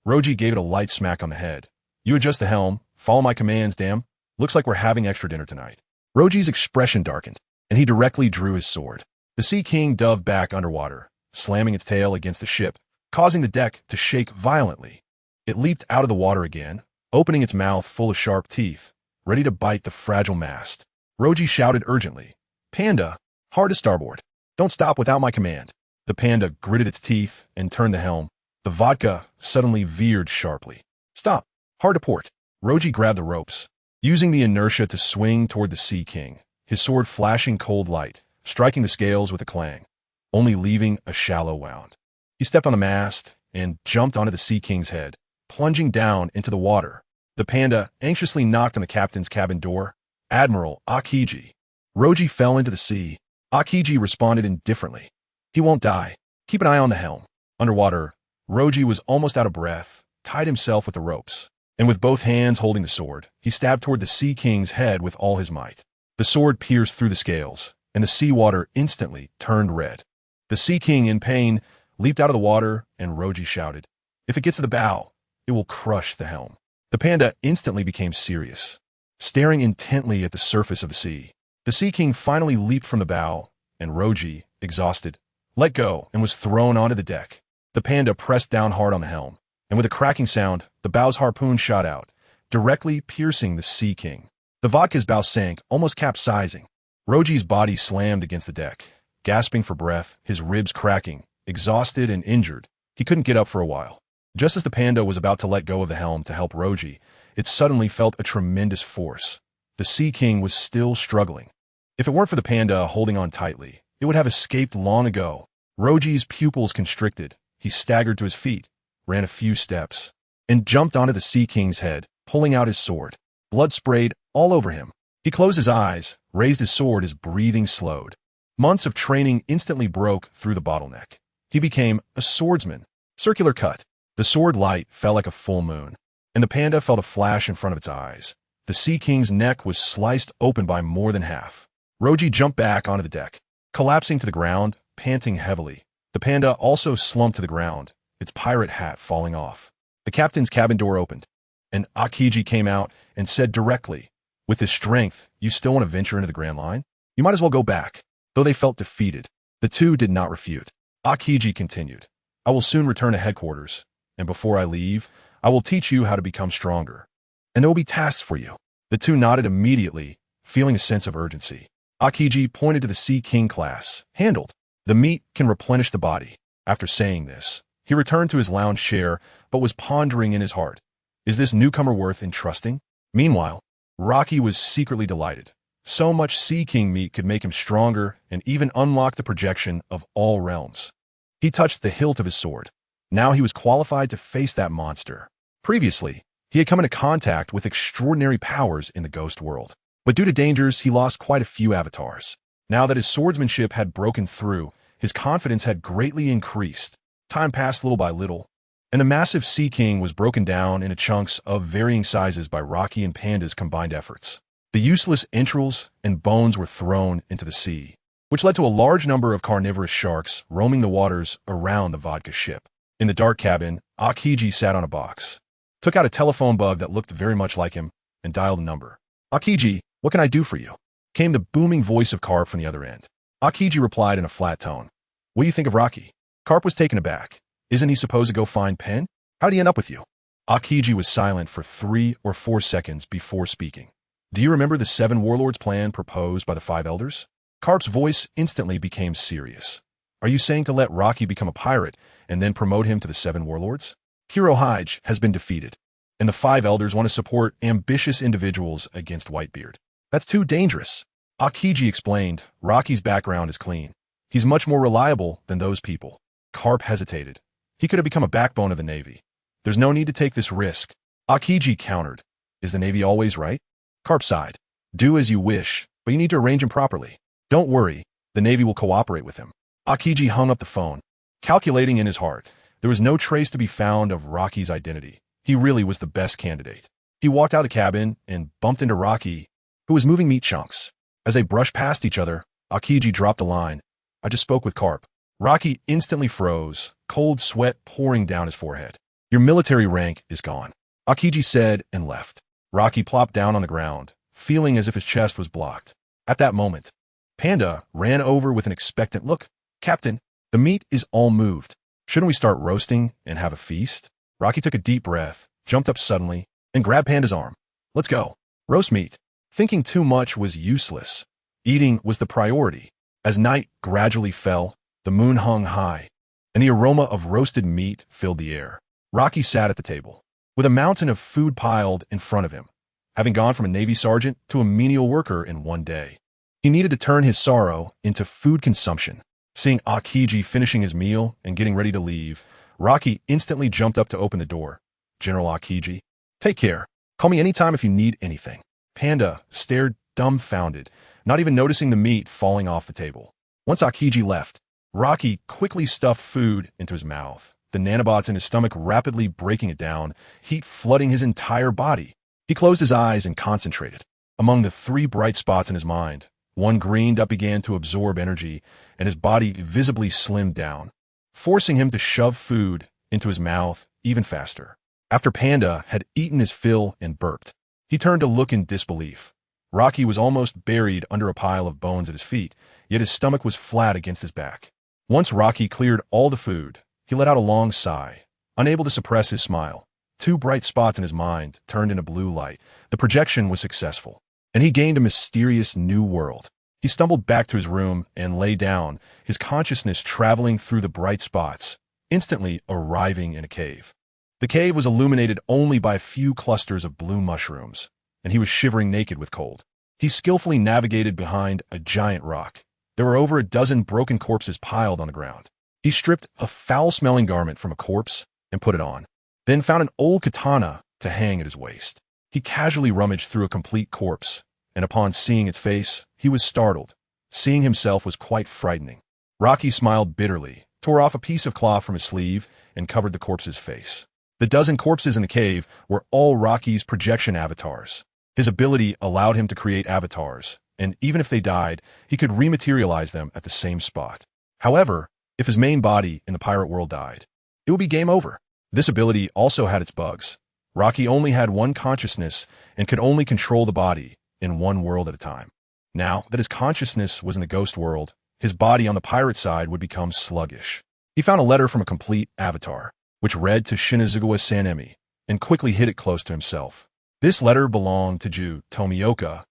Roji gave it a light smack on the head. You adjust the helm. Follow my commands, damn. Looks like we're having extra dinner tonight. Roji's expression darkened, and he directly drew his sword. The Sea King dove back underwater, slamming its tail against the ship, causing the deck to shake violently. It leaped out of the water again, opening its mouth full of sharp teeth, ready to bite the fragile mast. Roji shouted urgently, Panda, hard to starboard. Don't stop without my command. The panda gritted its teeth and turned the helm. The vodka suddenly veered sharply. Stop. Hard to port. Roji grabbed the ropes, using the inertia to swing toward the Sea King, his sword flashing cold light, striking the scales with a clang, only leaving a shallow wound. He stepped on the mast and jumped onto the Sea King's head, plunging down into the water. The panda anxiously knocked on the captain's cabin door. Admiral Akiji. Roji fell into the sea. Akiji responded indifferently. He won't die. Keep an eye on the helm. Underwater, Roji was almost out of breath, tied himself with the ropes, and with both hands holding the sword, he stabbed toward the Sea King's head with all his might. The sword pierced through the scales, and the seawater instantly turned red. The Sea King, in pain, leaped out of the water, and Roji shouted, If it gets to the bow, it will crush the helm. The panda instantly became serious, staring intently at the surface of the sea. The Sea King finally leaped from the bow, and Roji, exhausted, let go and was thrown onto the deck. The panda pressed down hard on the helm, and with a cracking sound, the bow's harpoon shot out, directly piercing the Sea King. The vodka's bow sank, almost capsizing. Roji's body slammed against the deck, gasping for breath, his ribs cracking. Exhausted and injured, he couldn't get up for a while. Just as the panda was about to let go of the helm to help Roji, it suddenly felt a tremendous force. The Sea King was still struggling. If it weren't for the panda holding on tightly, it would have escaped long ago. Roji's pupils constricted, he staggered to his feet, ran a few steps, and jumped onto the Sea King's head, pulling out his sword. Blood sprayed all over him. He closed his eyes, raised his sword as breathing slowed. Months of training instantly broke through the bottleneck. He became a swordsman. Circular cut. The sword light fell like a full moon, and the panda felt a flash in front of its eyes. The Sea King's neck was sliced open by more than half. Roji jumped back onto the deck, collapsing to the ground, panting heavily. The panda also slumped to the ground, its pirate hat falling off. The captain's cabin door opened, and Akiji came out and said directly, "With his strength, you still want to venture into the Grand Line? You might as well go back." Though they felt defeated, the two did not refute. Akiji continued, "I will soon return to headquarters, and before I leave, I will teach you how to become stronger. And there will be tasks for you." The two nodded immediately, feeling a sense of urgency. Akiji pointed to the Sea King class. "Handled. The meat can replenish the body." After saying this, he returned to his lounge chair, but was pondering in his heart, "Is this newcomer worth entrusting?" Meanwhile, Rocky was secretly delighted. So much Sea King meat could make him stronger and even unlock the projection of all realms. He touched the hilt of his sword. Now he was qualified to face that monster. Previously, he had come into contact with extraordinary powers in the ghost world, but due to dangers, he lost quite a few avatars. Now that his swordsmanship had broken through, his confidence had greatly increased. Time passed little by little, and the massive Sea King was broken down into chunks of varying sizes by Rocky and Panda's combined efforts. The useless entrails and bones were thrown into the sea, which led to a large number of carnivorous sharks roaming the waters around the vodka ship. In the dark cabin, Akiji sat on a box, took out a telephone bug that looked very much like him, and dialed a number. "Akiji, what can I do for you?" Came the booming voice of Garp from the other end. Akiji replied in a flat tone, "What do you think of Rocky?" Garp was taken aback. "Isn't he supposed to go find Pen? How'd he end up with you?" Akiji was silent for 3 or 4 seconds before speaking. "Do you remember the 7 warlords plan proposed by the 5 elders?" Garp's voice instantly became serious. "Are you saying to let Rocky become a pirate and then promote him to the 7 warlords? Hirohige has been defeated, and the 5 elders want to support ambitious individuals against Whitebeard. That's too dangerous." Akiji explained, "Rocky's background is clean. He's much more reliable than those people." Garp hesitated. "He could have become a backbone of the Navy. There's no need to take this risk." Akiji countered, "Is the Navy always right?" Garp sighed. "Do as you wish, but you need to arrange him properly. Don't worry, the Navy will cooperate with him." Akiji hung up the phone, calculating in his heart. There was no trace to be found of Rocky's identity. He really was the best candidate. He walked out of the cabin and bumped into Rocky, who was moving meat chunks. As they brushed past each other, Akiji dropped a line, "I just spoke with Garp." Rocky instantly froze, cold sweat pouring down his forehead. "Your military rank is gone," Akiji said and left. Rocky plopped down on the ground, feeling as if his chest was blocked. At that moment, Panda ran over with an expectant look. "Captain, the meat is all moved. Shouldn't we start roasting and have a feast?" Rocky took a deep breath, jumped up suddenly, and grabbed Panda's arm. "Let's go. Roast meat." Thinking too much was useless. Eating was the priority. As night gradually fell, the moon hung high, and the aroma of roasted meat filled the air. Rocky sat at the table, with a mountain of food piled in front of him, having gone from a Navy sergeant to a menial worker in one day. He needed to turn his sorrow into food consumption. Seeing Akiji finishing his meal and getting ready to leave, Rocky instantly jumped up to open the door. "General Akiji, take care. Call me anytime if you need anything." Panda stared dumbfounded, not even noticing the meat falling off the table. Once Akiji left, Rocky quickly stuffed food into his mouth, the nanobots in his stomach rapidly breaking it down, heat flooding his entire body. He closed his eyes and concentrated. Among the 3 bright spots in his mind, one green that began to absorb energy, and his body visibly slimmed down, forcing him to shove food into his mouth even faster. After Panda had eaten his fill and burped, he turned to look in disbelief. Rocky was almost buried under a pile of bones at his feet, yet his stomach was flat against his back. Once Rocky cleared all the food, he let out a long sigh, unable to suppress his smile. 2 bright spots in his mind turned into blue light. The projection was successful, and he gained a mysterious new world. He stumbled back to his room and lay down, his consciousness traveling through the bright spots, instantly arriving in a cave. The cave was illuminated only by a few clusters of blue mushrooms, and he was shivering naked with cold. He skillfully navigated behind a giant rock. There were over a dozen broken corpses piled on the ground. He stripped a foul-smelling garment from a corpse and put it on, then found an old katana to hang at his waist. He casually rummaged through a complete corpse, and upon seeing its face, he was startled. Seeing himself was quite frightening. Rocky smiled bitterly, tore off a piece of cloth from his sleeve, and covered the corpse's face. The dozen corpses in the cave were all Rocky's projection avatars. His ability allowed him to create avatars, and even if they died, he could rematerialize them at the same spot. However, if his main body in the pirate world died, it would be game over. This ability also had its bugs. Rocky only had one consciousness and could only control the body in one world at a time. Now that his consciousness was in the ghost world, his body on the pirate side would become sluggish. He found a letter from a complete avatar, which read to Shinazugawa Sanemi, and quickly hid it close to himself. This letter belonged to Ju Tomioka,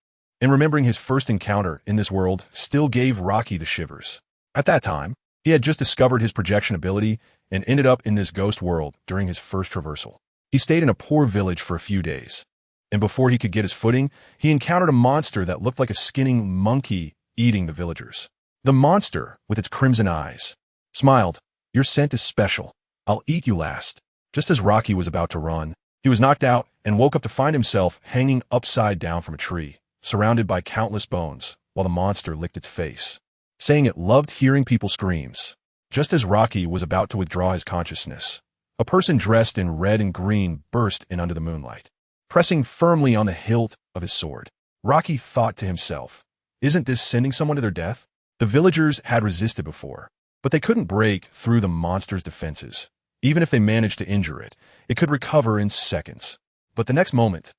and remembering his first encounter in this world still gave Rocky the shivers. At that time, he had just discovered his projection ability and ended up in this ghost world during his first traversal. He stayed in a poor village for a few days, and before he could get his footing, he encountered a monster that looked like a skinning monkey eating the villagers. The monster, with its crimson eyes, smiled. "Your scent is special. I'll eat you last." Just as Rocky was about to run, he was knocked out and woke up to find himself hanging upside down from a tree, surrounded by countless bones, while the monster licked its face, saying it loved hearing people's screams. Just as Rocky was about to withdraw his consciousness, a person dressed in red and green burst in under the moonlight, pressing firmly on the hilt of his sword. Rocky thought to himself, "Isn't this sending someone to their death?" The villagers had resisted before, but they couldn't break through the monster's defenses. Even if they managed to injure it, it could recover in seconds. But the next moment,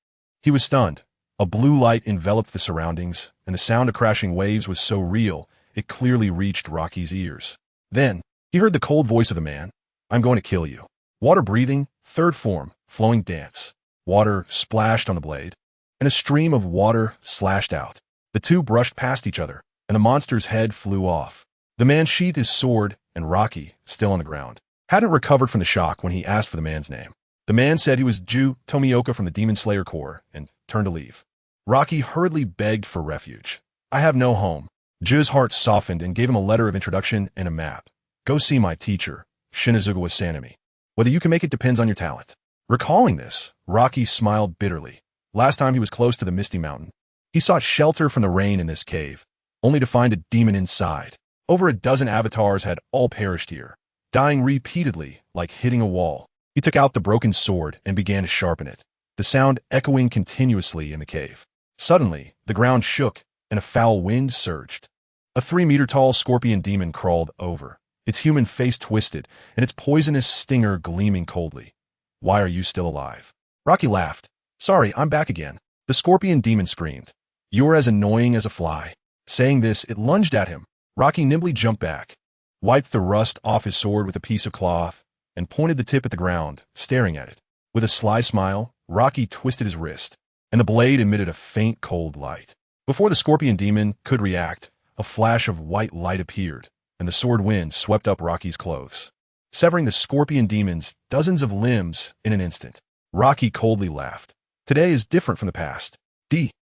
he was stunned. A blue light enveloped the surroundings, and the sound of crashing waves was so real, it clearly reached Rocky's ears. Then, he heard the cold voice of the man. "I'm going to kill you." Water breathing, third form, flowing dance. Water splashed on the blade, and a stream of water slashed out. The two brushed past each other, and the monster's head flew off. The man sheathed his sword, and Rocky, still on the ground, hadn't recovered from the shock when he asked for the man's name. The man said he was Ju Tomioka from the Demon Slayer Corps, and turned to leave. Rocky hurriedly begged for refuge. "I have no home." Ju's heart softened and gave him a letter of introduction and a map. "Go see my teacher, Shinazugawa Sanemi. Whether you can make it depends on your talent." Recalling this, Rocky smiled bitterly. Last time he was close to the Misty Mountain, he sought shelter from the rain in this cave, only to find a demon inside. Over a dozen avatars had all perished here, dying repeatedly like hitting a wall. He took out the broken sword and began to sharpen it, the sound echoing continuously in the cave. Suddenly, the ground shook and a foul wind surged. A 3-meter-tall scorpion demon crawled over, its human face twisted and its poisonous stinger gleaming coldly. "Why are you still alive?" Rocky laughed. "Sorry, I'm back again." The scorpion demon screamed. "You're as annoying as a fly." Saying this, it lunged at him. Rocky nimbly jumped back, wiped the rust off his sword with a piece of cloth, and pointed the tip at the ground, staring at it. With a sly smile, Rocky twisted his wrist, and the blade emitted a faint cold light. Before the scorpion demon could react, a flash of white light appeared, and the sword wind swept up Rocky's clothes, severing the scorpion demon's dozens of limbs in an instant. Rocky coldly laughed. Today is different from the past.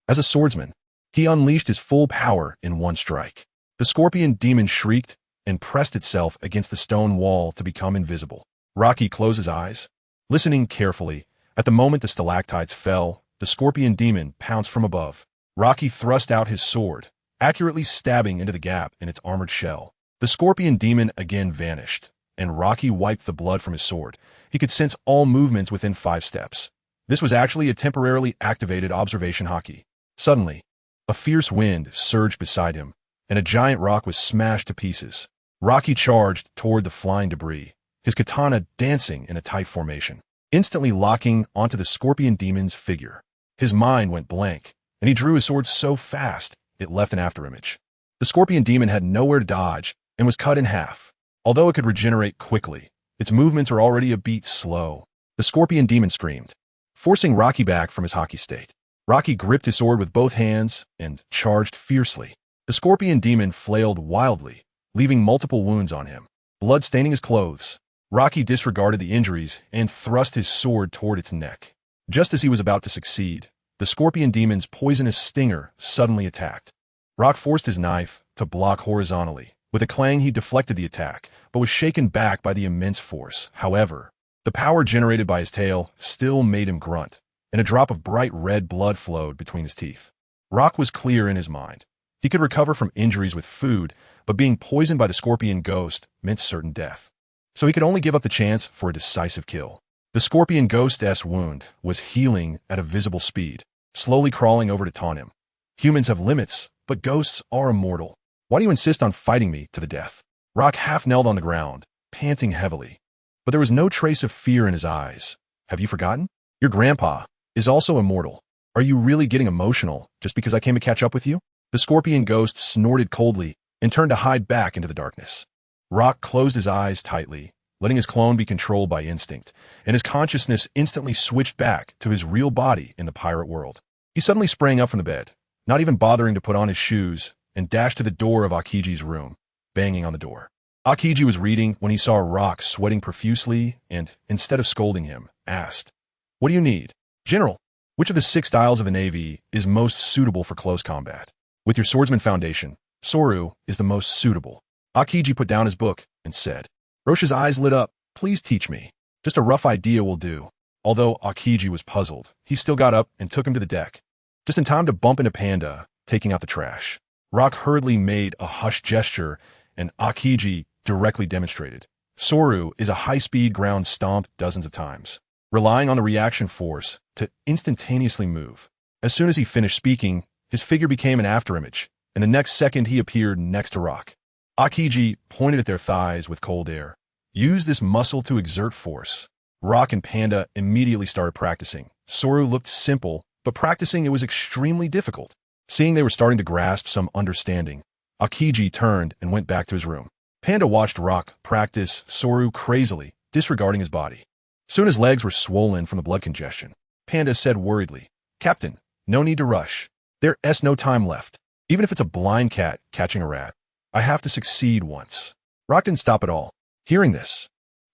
As a swordsman, he unleashed his full power in one strike. The scorpion demon shrieked and pressed itself against the stone wall to become invisible. Rocky closed his eyes, listening carefully. At the moment the stalactites fell, the scorpion demon pounced from above. Rocky thrust out his sword, accurately stabbing into the gap in its armored shell. The scorpion demon again vanished, and Rocky wiped the blood from his sword. He could sense all movements within 5 steps. This was actually a temporarily activated observation hotkey. Suddenly, a fierce wind surged beside him, and a giant rock was smashed to pieces. Rocky charged toward the flying debris, his katana dancing in a tight formation, instantly locking onto the scorpion demon's figure. His mind went blank, and he drew his sword so fast it left an afterimage. The scorpion demon had nowhere to dodge and was cut in half. Although it could regenerate quickly, its movements were already a beat slow. The scorpion demon screamed, forcing Rocky back from his hockey state. Rocky gripped his sword with both hands and charged fiercely. The scorpion demon flailed wildly, leaving multiple wounds on him, blood staining his clothes. Rocky disregarded the injuries and thrust his sword toward its neck. Just as he was about to succeed, the scorpion demon's poisonous stinger suddenly attacked. Rock forced his knife to block horizontally, With a clang, he deflected the attack, but was shaken back by the immense force. However, the power generated by his tail still made him grunt, and a drop of bright red blood flowed between his teeth. Rock was clear in his mind. He could recover from injuries with food, but being poisoned by the scorpion ghost meant certain death. So he could only give up the chance for a decisive kill. The scorpion ghost's wound was healing at a visible speed, slowly crawling over to taunt him. Humans have limits, but ghosts are immortal. Why do you insist on fighting me to the death? Rock half-knelt on the ground, panting heavily. But there was no trace of fear in his eyes. Have you forgotten? Your grandpa is also immortal. Are you really getting emotional just because I came to catch up with you? The scorpion ghost snorted coldly and turned to hide back into the darkness. Rock closed his eyes tightly, letting his clone be controlled by instinct, and his consciousness instantly switched back to his real body in the pirate world. He suddenly sprang up from the bed, not even bothering to put on his shoes, and dashed to the door of Akiji's room, banging on the door. Akiji was reading when he saw Rock sweating profusely and, instead of scolding him, asked, "What do you need?" "General, which of the 6 styles of the Navy is most suitable for close combat? With your swordsman foundation, Soru is the most suitable." Akiji put down his book and said, Roche's eyes lit up. "Please teach me. Just a rough idea will do." Although Akiji was puzzled, he still got up and took him to the deck, just in time to bump into Panda, taking out the trash. Rock hurriedly made a hushed gesture, and Akiji directly demonstrated. Soru is a high-speed ground stomp dozens of times, relying on the reaction force to instantaneously move. As soon as he finished speaking, his figure became an afterimage, and the next second he appeared next to Rock. Akiji pointed at their thighs with cold air. "Use this muscle to exert force." Rock and Panda immediately started practicing. Soru looked simple, but practicing it was extremely difficult. Seeing they were starting to grasp some understanding, Akiji turned and went back to his room. Panda watched Rock practice Soru crazily, disregarding his body. Soon his legs were swollen from the blood congestion. Panda said worriedly, "Captain, no need to rush. There's no time left. Even if it's a blind cat catching a rat, I have to succeed once." Rock didn't stop at all. Hearing this,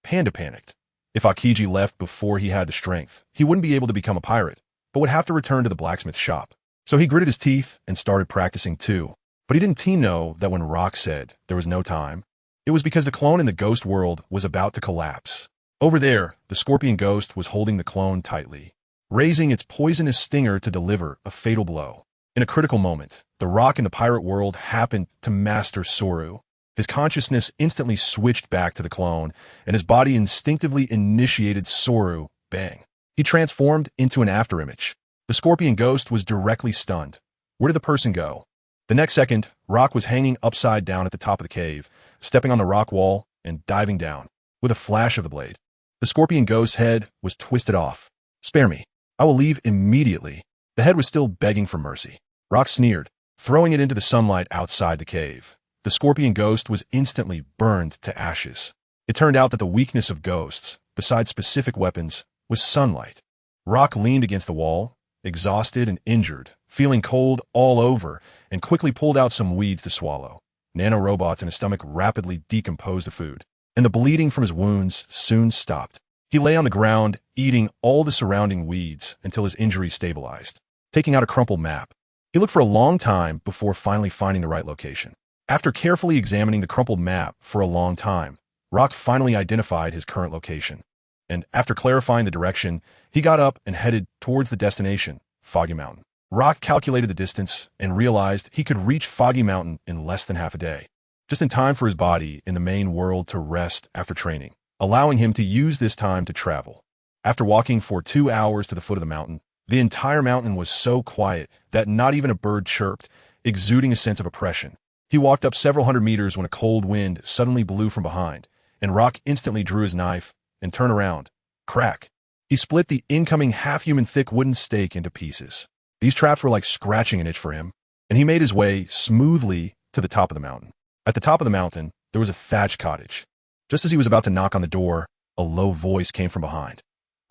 Panda panicked. If Akiji left before he had the strength, he wouldn't be able to become a pirate, but would have to return to the blacksmith shop. So he gritted his teeth and started practicing too. But he didn't know that when Rock said there was no time, it was because the clone in the ghost world was about to collapse. Over there, the scorpion ghost was holding the clone tightly, raising its poisonous stinger to deliver a fatal blow. In a critical moment, the Rock in the pirate world happened to master Soru. His consciousness instantly switched back to the clone, and his body instinctively initiated Soru. Bang. He transformed into an afterimage. The scorpion ghost was directly stunned. Where did the person go? The next second, Rock was hanging upside down at the top of the cave, stepping on the rock wall and diving down. With a flash of the blade, the scorpion ghost's head was twisted off. "Spare me. I will leave immediately." The head was still begging for mercy. Rock sneered, throwing it into the sunlight outside the cave. The scorpion ghost was instantly burned to ashes. It turned out that the weakness of ghosts, besides specific weapons, was sunlight. Rock leaned against the wall, exhausted and injured, feeling cold all over, and quickly pulled out some weeds to swallow. Nanorobots in his stomach rapidly decomposed the food, and the bleeding from his wounds soon stopped. He lay on the ground, eating all the surrounding weeds until his injury stabilized. Taking out a crumpled map, he looked for a long time before finally finding the right location. After carefully examining the crumpled map for a long time, Rock finally identified his current location. And after clarifying the direction, he got up and headed towards the destination, Foggy Mountain. Rock calculated the distance and realized he could reach Foggy Mountain in less than half a day, just in time for his body in the main world to rest after training, allowing him to use this time to travel. After walking for 2 hours to the foot of the mountain, the entire mountain was so quiet that not even a bird chirped, exuding a sense of oppression. He walked up several hundred meters when a cold wind suddenly blew from behind, and Rock instantly drew his knife and turned around. Crack! He split the incoming half-human thick wooden stake into pieces. These traps were like scratching an itch for him, and he made his way smoothly to the top of the mountain. At the top of the mountain, there was a thatched cottage. Just as he was about to knock on the door, a low voice came from behind.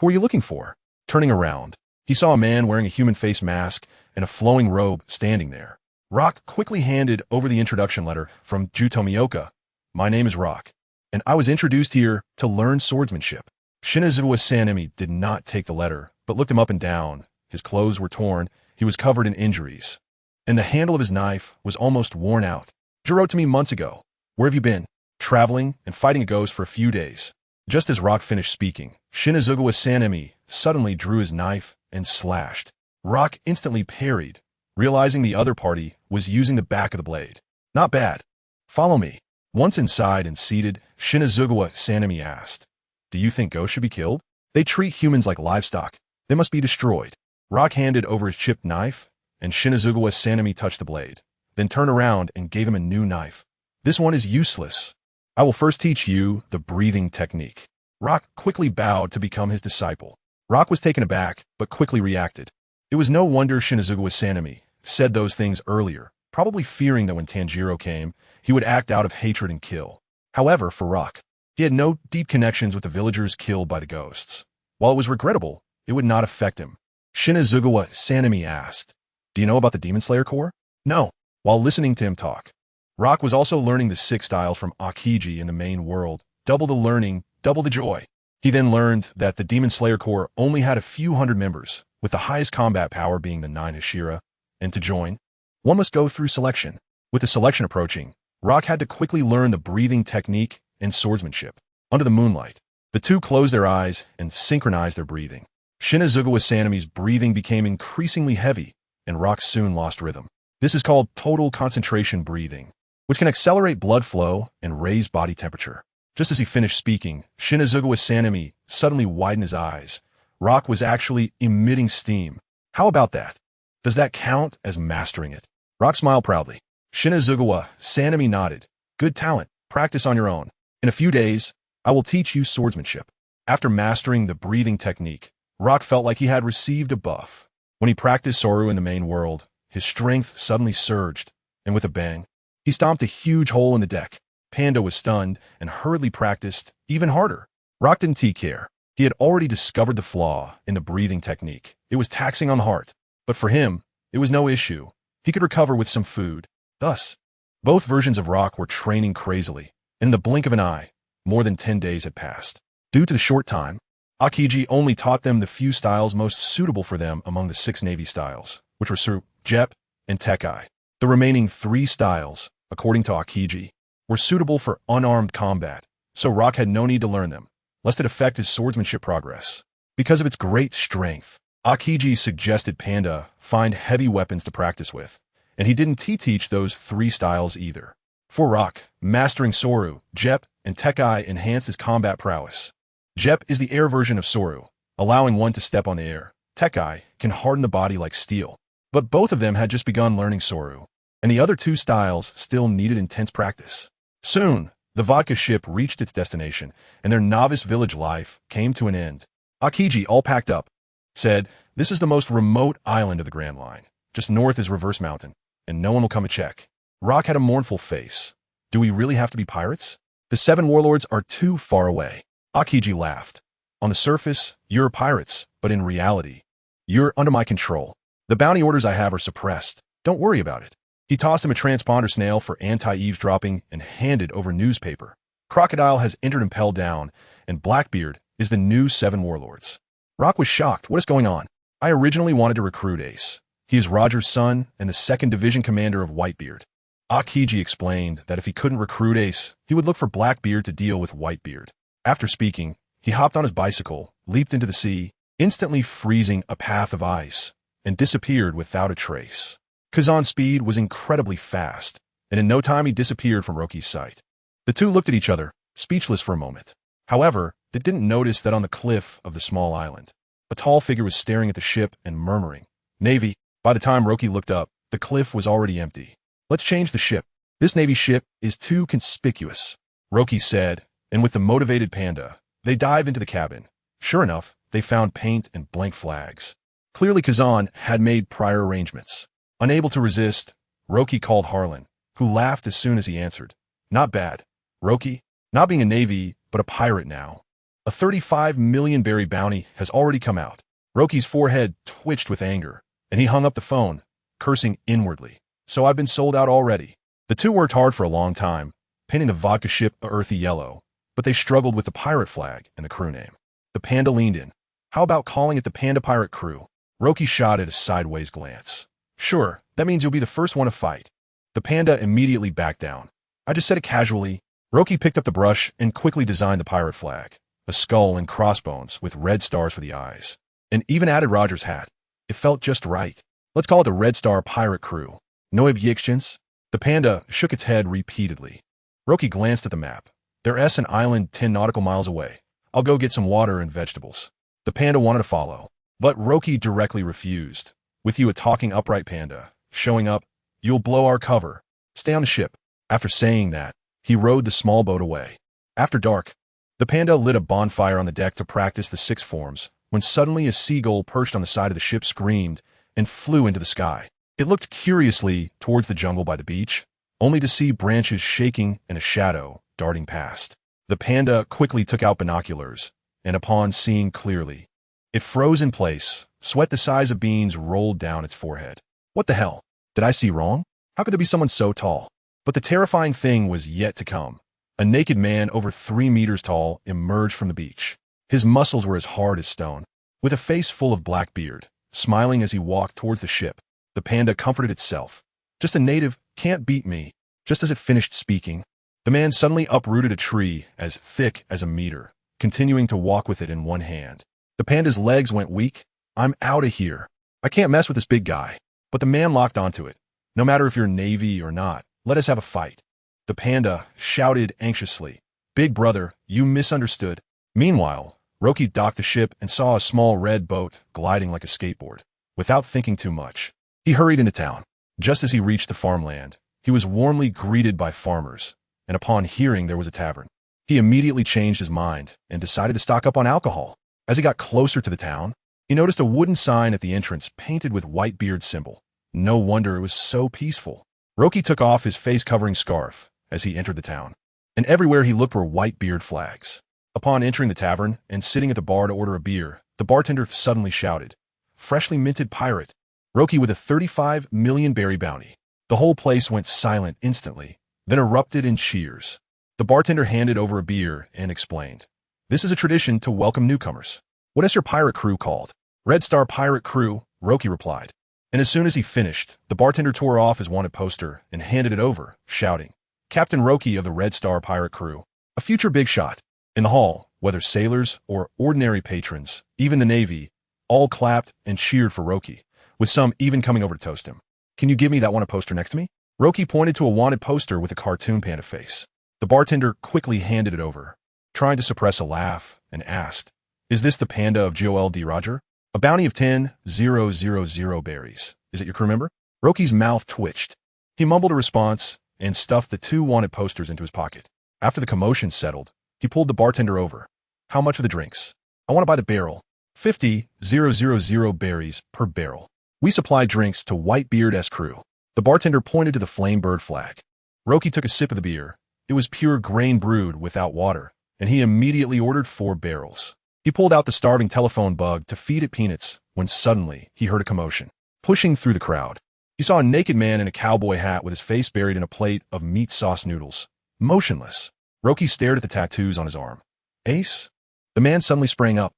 "Who are you looking for?" Turning around, he saw a man wearing a human face mask and a flowing robe standing there. Rock quickly handed over the introduction letter from Jutomioka. "My name is Rock, and I was introduced here to learn swordsmanship." Shinazuwa Sanemi did not take the letter, but looked him up and down. His clothes were torn, he was covered in injuries, and the handle of his knife was almost worn out. "You wrote to me months ago. Where have you been? Traveling and fighting a ghost for a few days. Just as Rock finished speaking, Shinazugawa Sanemi suddenly drew his knife and slashed. Rock instantly parried, realizing the other party was using the back of the blade. Not bad. Follow me. Once inside and seated, Shinazugawa Sanemi asked, "Do you think ghosts should be killed? They treat humans like livestock. They must be destroyed." Rock handed over his chipped knife, and Shinazugawa Sanemi touched the blade, then turned around and gave him a new knife. "This one is useless. I will first teach you the breathing technique." Rock quickly bowed to become his disciple. Rock was taken aback, but quickly reacted. It was no wonder Shinazugawa Sanemi said those things earlier, probably fearing that when Tanjiro came, he would act out of hatred and kill. However, for Rock, he had no deep connections with the villagers killed by the ghosts. While it was regrettable, it would not affect him. Shinazugawa Sanemi asked, "Do you know about the Demon Slayer Corps?" "No." While listening to him talk, Rock was also learning the 6 styles from Aokiji in the main world. Double the learning, double the joy. He then learned that the Demon Slayer Corps only had a few hundred members, with the highest combat power being the 9 Hashira, and to join, one must go through selection. With the selection approaching, Rock had to quickly learn the breathing technique and swordsmanship. Under the moonlight, the two closed their eyes and synchronized their breathing. Shinazugawa Sanemi's breathing became increasingly heavy, and Rock soon lost rhythm. This is called total concentration breathing, which can accelerate blood flow and raise body temperature. Just as he finished speaking, Shinazugawa Sanemi suddenly widened his eyes. Rock was actually emitting steam. How about that? Does that count as mastering it? Rock smiled proudly. Shinazugawa Sanemi nodded. Good talent. Practice on your own. In a few days, I will teach you swordsmanship. After mastering the breathing technique, Rock felt like he had received a buff. When he practiced Soru in the main world, his strength suddenly surged, and with a bang, he stomped a huge hole in the deck. Panda was stunned and hurriedly practiced even harder. Rock didn't take care. He had already discovered the flaw in the breathing technique. It was taxing on the heart. But for him, it was no issue. He could recover with some food. Thus, both versions of Rock were training crazily. In the blink of an eye, more than 10 days had passed. Due to the short time, Aokiji only taught them the few styles most suitable for them among the 6 Navy styles, which were Suru, Jep, and Tekai. The remaining 3 styles, according to Aokiji, were suitable for unarmed combat, so Rock had no need to learn them, lest it affect his swordsmanship progress. Because of its great strength, Aokiji suggested Panda find heavy weapons to practice with, and he didn't teach those 3 styles either. For Rock, mastering Soru, Jep, and Tekai enhanced his combat prowess. Jep is the air version of Soru, allowing one to step on the air. Tekai can harden the body like steel. But both of them had just begun learning Soru, and the other 2 styles still needed intense practice. Soon, the vodka ship reached its destination, and their novice village life came to an end. Aokiji, all packed up, said, "This is the most remote island of the Grand Line. Just north is Reverse Mountain, and no one will come to check." Rock had a mournful face. "Do we really have to be pirates? The 7 warlords are too far away." Aokiji laughed. "On the surface, you're pirates, but in reality, you're under my control. The bounty orders I have are suppressed. Don't worry about it." He tossed him a transponder snail for anti-eavesdropping and handed over newspaper. Crocodile has entered Impel Down, and Blackbeard is the new 7 warlords. Rock was shocked. What is going on? I originally wanted to recruit Ace. He is Roger's son and the 2nd Division commander of Whitebeard. Aokiji explained that if he couldn't recruit Ace, he would look for Blackbeard to deal with Whitebeard. After speaking, he hopped on his bicycle, leaped into the sea, instantly freezing a path of ice, and disappeared without a trace. Kazan's speed was incredibly fast, and in no time he disappeared from Roki's sight. The two looked at each other, speechless for a moment. However, they didn't notice that on the cliff of the small island, a tall figure was staring at the ship and murmuring, "Navy." By the time Roki looked up, the cliff was already empty. "Let's change the ship. This Navy ship is too conspicuous," Roki said, and with the motivated Panda, they dived into the cabin. Sure enough, they found paint and blank flags. Clearly Kazan had made prior arrangements. Unable to resist, Roki called Harlan, who laughed as soon as he answered. "Not bad, Roki. Not being a Navy, but a pirate now. A 35 million berry bounty has already come out." Roki's forehead twitched with anger, and he hung up the phone, cursing inwardly. "So I've been sold out already." The two worked hard for a long time, painting the vodka ship a earthy yellow, but they struggled with the pirate flag and the crew name. The Panda leaned in. "How about calling it the Panda Pirate Crew?" Roki shot at a sideways glance. "Sure, that means you'll be the first one to fight." The Panda immediately backed down. I just said it casually. Roki picked up the brush and quickly designed the pirate flag. A skull and crossbones with red stars for the eyes. And even added Roger's hat. It felt just right. Let's call it the Red Star Pirate Crew. No objections? The panda shook its head repeatedly. Roki glanced at the map. There's an island 10 nautical miles away. I'll go get some water and vegetables. The panda wanted to follow, but Roki directly refused. With you a talking upright panda, showing up, you'll blow our cover. Stay on the ship. After saying that, he rowed the small boat away. After dark, the panda lit a bonfire on the deck to practice the 6 forms, when suddenly a seagull perched on the side of the ship screamed and flew into the sky. It looked curiously towards the jungle by the beach, only to see branches shaking and a shadow darting past. The panda quickly took out binoculars, and upon seeing clearly, it froze in place. Sweat the size of beans rolled down its forehead. What the hell? Did I see wrong? How could there be someone so tall? But the terrifying thing was yet to come. A naked man over 3 meters tall emerged from the beach. His muscles were as hard as stone, with a face full of black beard, smiling as he walked towards the ship. The panda comforted itself. Just a native, can't beat me. Just as it finished speaking, the man suddenly uprooted a tree as thick as a meter, continuing to walk with it in one hand. The panda's legs went weak. I'm out of here. I can't mess with this big guy. But the man locked onto it. No matter if you're Navy or not, let us have a fight. The panda shouted anxiously. Big brother, you misunderstood. Meanwhile, Roki docked the ship and saw a small red boat gliding like a skateboard. Without thinking too much, he hurried into town. Just as he reached the farmland, he was warmly greeted by farmers, and upon hearing there was a tavern, he immediately changed his mind and decided to stock up on alcohol. As he got closer to the town, he noticed a wooden sign at the entrance painted with Whitebeard's symbol. No wonder it was so peaceful. Roki took off his face-covering scarf as he entered the town, and everywhere he looked were Whitebeard flags. Upon entering the tavern and sitting at the bar to order a beer, the bartender suddenly shouted, "Freshly minted pirate." Roki with a 35 million berry bounty. The whole place went silent instantly, then erupted in cheers. The bartender handed over a beer and explained, "This is a tradition to welcome newcomers. What is your pirate crew called?" "Red Star Pirate Crew," Roki replied. And as soon as he finished, the bartender tore off his wanted poster and handed it over, shouting, "Captain Roki of the Red Star Pirate Crew, a future big shot." In the hall, whether sailors or ordinary patrons, even the Navy, all clapped and cheered for Roki, with some even coming over to toast him. "Can you give me that wanted poster next to me?" Roki pointed to a wanted poster with a cartoon panda face. The bartender quickly handed it over, trying to suppress a laugh, and asked, "Is this the panda of Joel D. Roger? A bounty of 10,000 berries. Is it your crew member?" Roki's mouth twitched. He mumbled a response and stuffed the 2 wanted posters into his pocket. After the commotion settled, he pulled the bartender over. "How much for the drinks?" "I want to buy the barrel. 50,000 berries per barrel. We supply drinks to Whitebeard's crew." The bartender pointed to the flame bird flag. Roki took a sip of the beer. It was pure grain brewed without water, and he immediately ordered 4 barrels. He pulled out the starving telephone bug to feed it peanuts when suddenly he heard a commotion. Pushing through the crowd, he saw a naked man in a cowboy hat with his face buried in a plate of meat sauce noodles, motionless. Roki stared at the tattoos on his arm. "Ace?" The man suddenly sprang up.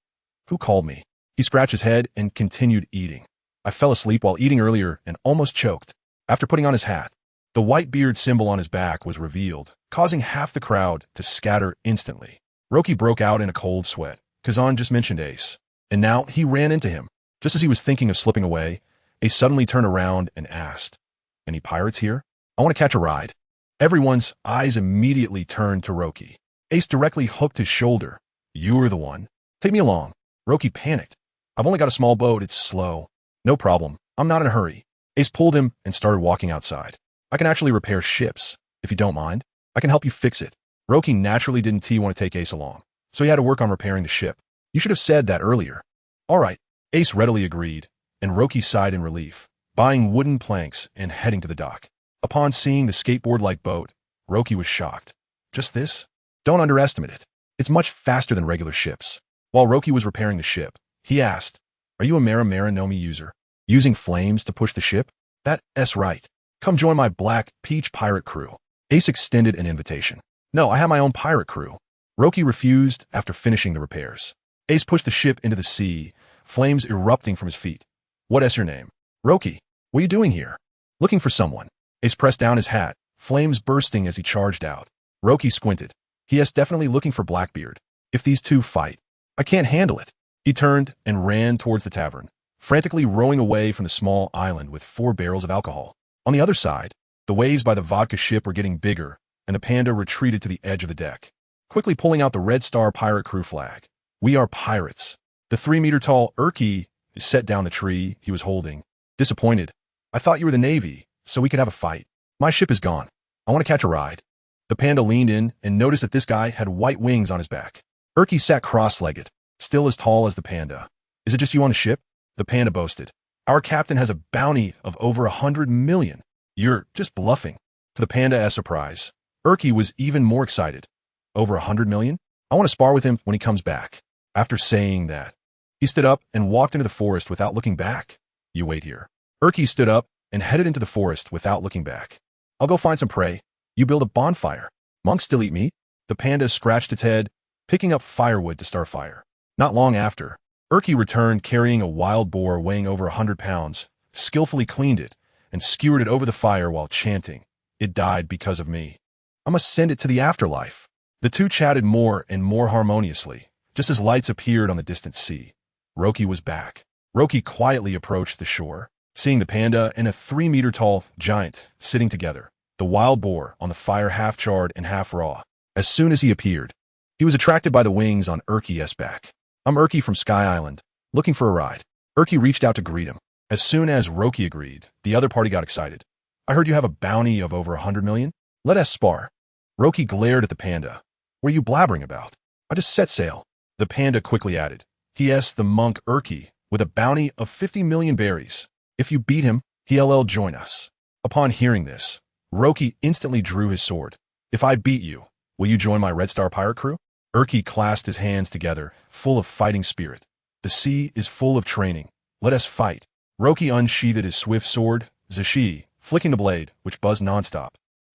"Who called me?" He scratched his head and continued eating. "I fell asleep while eating earlier and almost choked." After putting on his hat, the Whitebeard symbol on his back was revealed, causing half the crowd to scatter instantly. Roki broke out in a cold sweat. Kazan just mentioned Ace, and now he ran into him. Just as he was thinking of slipping away, Ace suddenly turned around and asked, "Any pirates here? I want to catch a ride." Everyone's eyes immediately turned to Roki. Ace directly hooked his shoulder. "You're the one. Take me along." Roki panicked. "I've only got a small boat. It's slow." "No problem. I'm not in a hurry." Ace pulled him and started walking outside. "I can actually repair ships, if you don't mind. I can help you fix it." Roki naturally didn't want to take Ace along, so he had to work on repairing the ship. "You should have said that earlier." "All right." Ace readily agreed, and Roki sighed in relief, buying wooden planks and heading to the dock. Upon seeing the skateboard-like boat, Roki was shocked. "Just this? Don't underestimate it. It's much faster than regular ships." While Roki was repairing the ship, he asked, "Are you a Mara Nomi user? Using flames to push the ship?" "That's right. Come join my Black Peach pirate crew." Ace extended an invitation. "No, I have my own pirate crew." Roki refused after finishing the repairs. Ace pushed the ship into the sea, flames erupting from his feet. "What is your name?" "Roki. What are you doing here?" "Looking for someone." Ace pressed down his hat, flames bursting as he charged out. Roki squinted. He is definitely looking for Blackbeard. If these two fight, I can't handle it. He turned and ran towards the tavern, frantically rowing away from the small island with 4 barrels of alcohol. On the other side, the waves by the vodka ship were getting bigger, and the panda retreated to the edge of the deck, quickly pulling out the Red Star pirate crew flag. We are pirates. The 3-meter-tall Urki set down the tree he was holding, disappointed. I thought you were the Navy, so we could have a fight. My ship is gone. I want to catch a ride. The panda leaned in and noticed that this guy had white wings on his back. Urki sat cross-legged, still as tall as the panda. Is it just you on the ship? The panda boasted. Our captain has a bounty of over 100 million. You're just bluffing. To the panda's surprise, Urki was even more excited. Over 100 million? I want to spar with him when he comes back. After saying that, he stood up and walked into the forest without looking back. You wait here. Urki stood up and headed into the forest without looking back. I'll go find some prey. You build a bonfire. Monks still eat meat? The panda scratched its head, picking up firewood to start fire. Not long after, Urki returned carrying a wild boar weighing over 100 pounds, skillfully cleaned it, and skewered it over the fire while chanting, "It died because of me. I must send it to the afterlife." The two chatted more and more harmoniously, just as lights appeared on the distant sea. Roki was back. Roki quietly approached the shore, seeing the panda and a 3-meter-tall giant sitting together, the wild boar on the fire half charred and half raw. As soon as he appeared, he was attracted by the wings on Urki's back. I'm Urki from Sky Island, looking for a ride. Urki reached out to greet him. As soon as Roki agreed, the other party got excited. I heard you have a bounty of over 100 million? Let us spar. Roki glared at the panda. What are you blabbering about? I just set sail. The panda quickly added. He asked the monk Urki with a bounty of 50 million berries. If you beat him, he'll join us. Upon hearing this, Roki instantly drew his sword. If I beat you, will you join my Red Star pirate crew? Urki clasped his hands together, full of fighting spirit. The sea is full of training. Let us fight. Roki unsheathed his swift sword, Zashi, flicking the blade, which buzzed nonstop.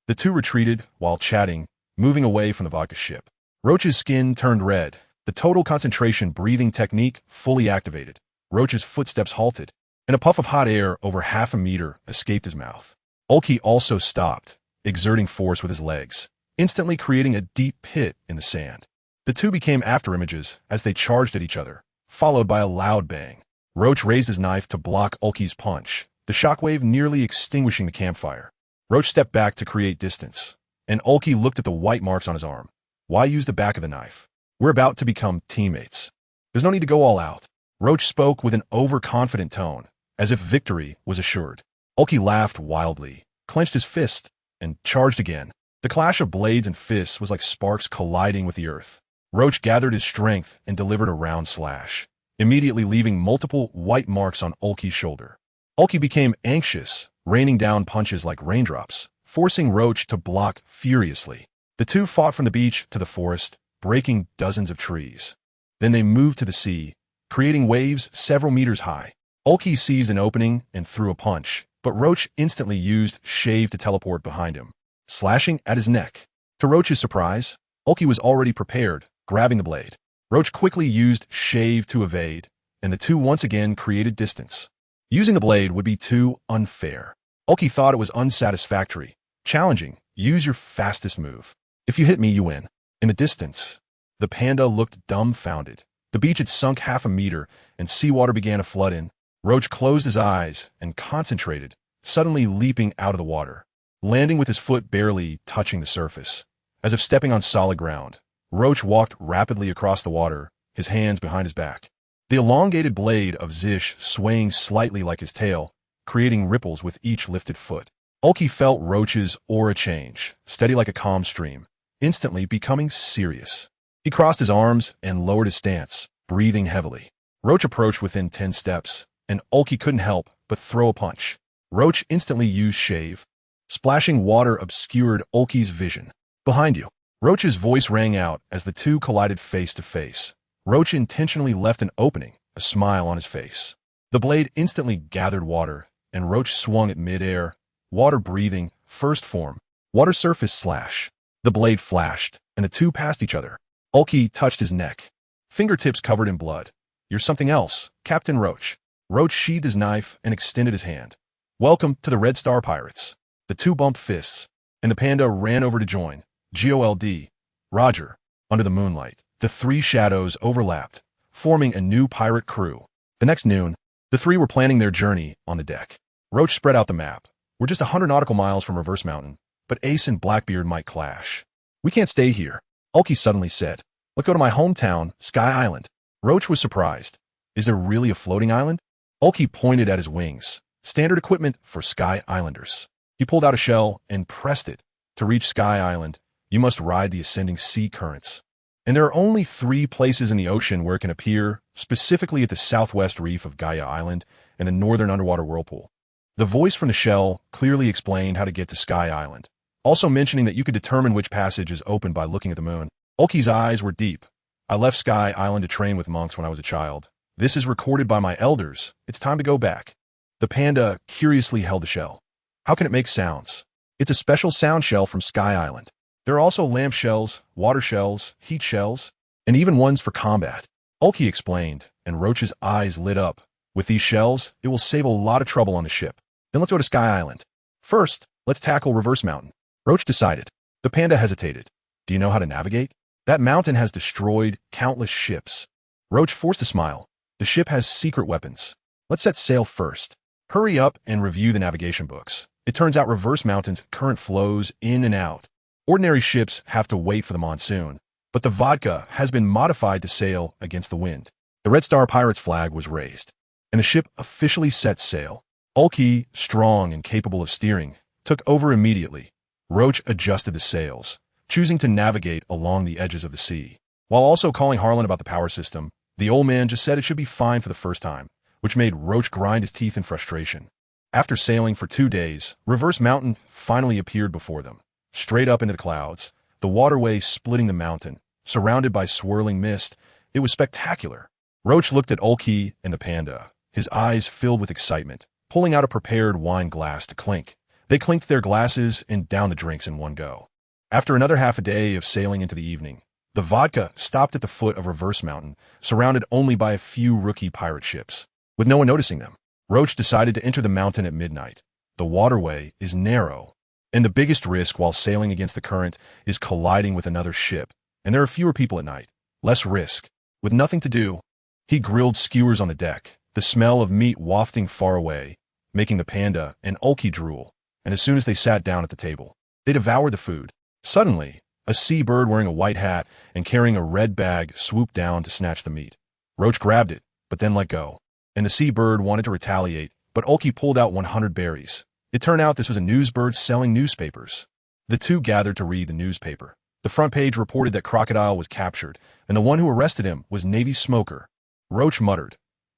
The two retreated while chatting, moving away from the vodka ship. Roach's skin turned red, the total concentration breathing technique fully activated. Roach's footsteps halted, and a puff of hot air over half a meter escaped his mouth. Ulki also stopped, exerting force with his legs, instantly creating a deep pit in the sand. The two became afterimages as they charged at each other, followed by a loud bang. Roach raised his knife to block Ulki's punch, the shockwave nearly extinguishing the campfire. Roach stepped back to create distance, and Ulki looked at the white marks on his arm. Why use the back of the knife? We're about to become teammates. There's no need to go all out. Roach spoke with an overconfident tone, as if victory was assured. Ulki laughed wildly, clenched his fist, and charged again. The clash of blades and fists was like sparks colliding with the earth. Roach gathered his strength and delivered a round slash, immediately leaving multiple white marks on Ulki's shoulder. Ulki became anxious, raining down punches like raindrops, forcing Roach to block furiously. The two fought from the beach to the forest, breaking dozens of trees. Then they moved to the sea, creating waves several meters high. Ulki seized an opening and threw a punch, but Roach instantly used Shave to teleport behind him, slashing at his neck. To Roach's surprise, Ulki was already prepared, grabbing the blade. Roach quickly used Shave to evade, and the two once again created distance. Using the blade would be too unfair. Ulki thought it was unsatisfactory. Challenging, use your fastest move. If you hit me, you win. In the distance, the panda looked dumbfounded. The beach had sunk half a meter, and seawater began to flood in. Roach closed his eyes and concentrated, suddenly leaping out of the water, landing with his foot barely touching the surface. As if stepping on solid ground, Roach walked rapidly across the water, his hands behind his back. The elongated blade of Zish swaying slightly like his tail, creating ripples with each lifted foot. Ulki felt Roach's aura change, steady like a calm stream, instantly becoming serious. He crossed his arms and lowered his stance, breathing heavily. Roach approached within 10 steps, and Ulki couldn't help but throw a punch. Roach instantly used Shave. Splashing water obscured Ulki's vision. Behind you. Roach's voice rang out as the two collided face to face. Roach intentionally left an opening, a smile on his face. The blade instantly gathered water, and Roach swung at mid-air. Water breathing, first form. Water surface slash. The blade flashed, and the two passed each other. Ulki touched his neck, fingertips covered in blood. You're something else, Captain Roach. Roach sheathed his knife and extended his hand. Welcome to the Red Star Pirates. The two bumped fists. and the panda ran over to join. GOLD. Roger. Under the moonlight, the three shadows overlapped, forming a new pirate crew. The next noon, the three were planning their journey on the deck. Roach spread out the map. We're just 100 nautical miles from Reverse Mountain, but Ace and Blackbeard might clash. We can't stay here, Ulki suddenly said. Let's go to my hometown, Sky Island. Roach was surprised. Is there really a floating island? Ulki pointed at his wings. Standard equipment for Sky Islanders. He pulled out a shell and pressed it. To reach Sky Island, you must ride the ascending sea currents. And there are only 3 places in the ocean where it can appear, specifically at the southwest reef of Gaia Island and the northern underwater whirlpool. The voice from the shell clearly explained how to get to Sky Island, also mentioning that you could determine which passage is open by looking at the moon. Ulki's eyes were deep. I left Sky Island to train with monks when I was a child. This is recorded by my elders. It's time to go back. The panda curiously held the shell. How can it make sounds? It's a special sound shell from Sky Island. There are also lamp shells, water shells, heat shells, and even ones for combat. Ulki explained, and Roach's eyes lit up. With these shells, it will save a lot of trouble on the ship. Then let's go to Sky Island. First, let's tackle Reverse Mountain. Roach decided. The panda hesitated. Do you know how to navigate? That mountain has destroyed countless ships. Roach forced a smile. The ship has secret weapons. Let's set sail first. Hurry up and review the navigation books. It turns out Reverse Mountain's current flows in and out. Ordinary ships have to wait for the monsoon, but the vodka has been modified to sail against the wind. The Red Star Pirates flag was raised, and the ship officially set sail. Ulki, strong and capable of steering, took over immediately. Roach adjusted the sails, choosing to navigate along the edges of the sea. While also calling Harlan about the power system, the old man just said it should be fine for the first time, which made Roach grind his teeth in frustration. After sailing for 2 days, Reverse Mountain finally appeared before them, straight up into the clouds, the waterway splitting the mountain, surrounded by swirling mist. It was spectacular. Roach looked at Ulki and the panda, his eyes filled with excitement, pulling out a prepared wine glass to clink. They clinked their glasses and downed the drinks in one go. After another half a day of sailing into the evening, the vodka stopped at the foot of Reverse Mountain, surrounded only by a few rookie pirate ships. With no one noticing them, Roach decided to enter the mountain at midnight. The waterway is narrow, and the biggest risk while sailing against the current is colliding with another ship, and there are fewer people at night. Less risk. With nothing to do, he grilled skewers on the deck, the smell of meat wafting far away, making the panda and Ulki drool, and as soon as they sat down at the table, they devoured the food. Suddenly, a seabird wearing a white hat and carrying a red bag swooped down to snatch the meat. Roach grabbed it, but then let go, and the seabird wanted to retaliate, but Ulki pulled out 100 berries. It turned out this was a newsbird selling newspapers. The two gathered to read the newspaper. The front page reported that Crocodile was captured, and the one who arrested him was Navy Smoker. Roach muttered,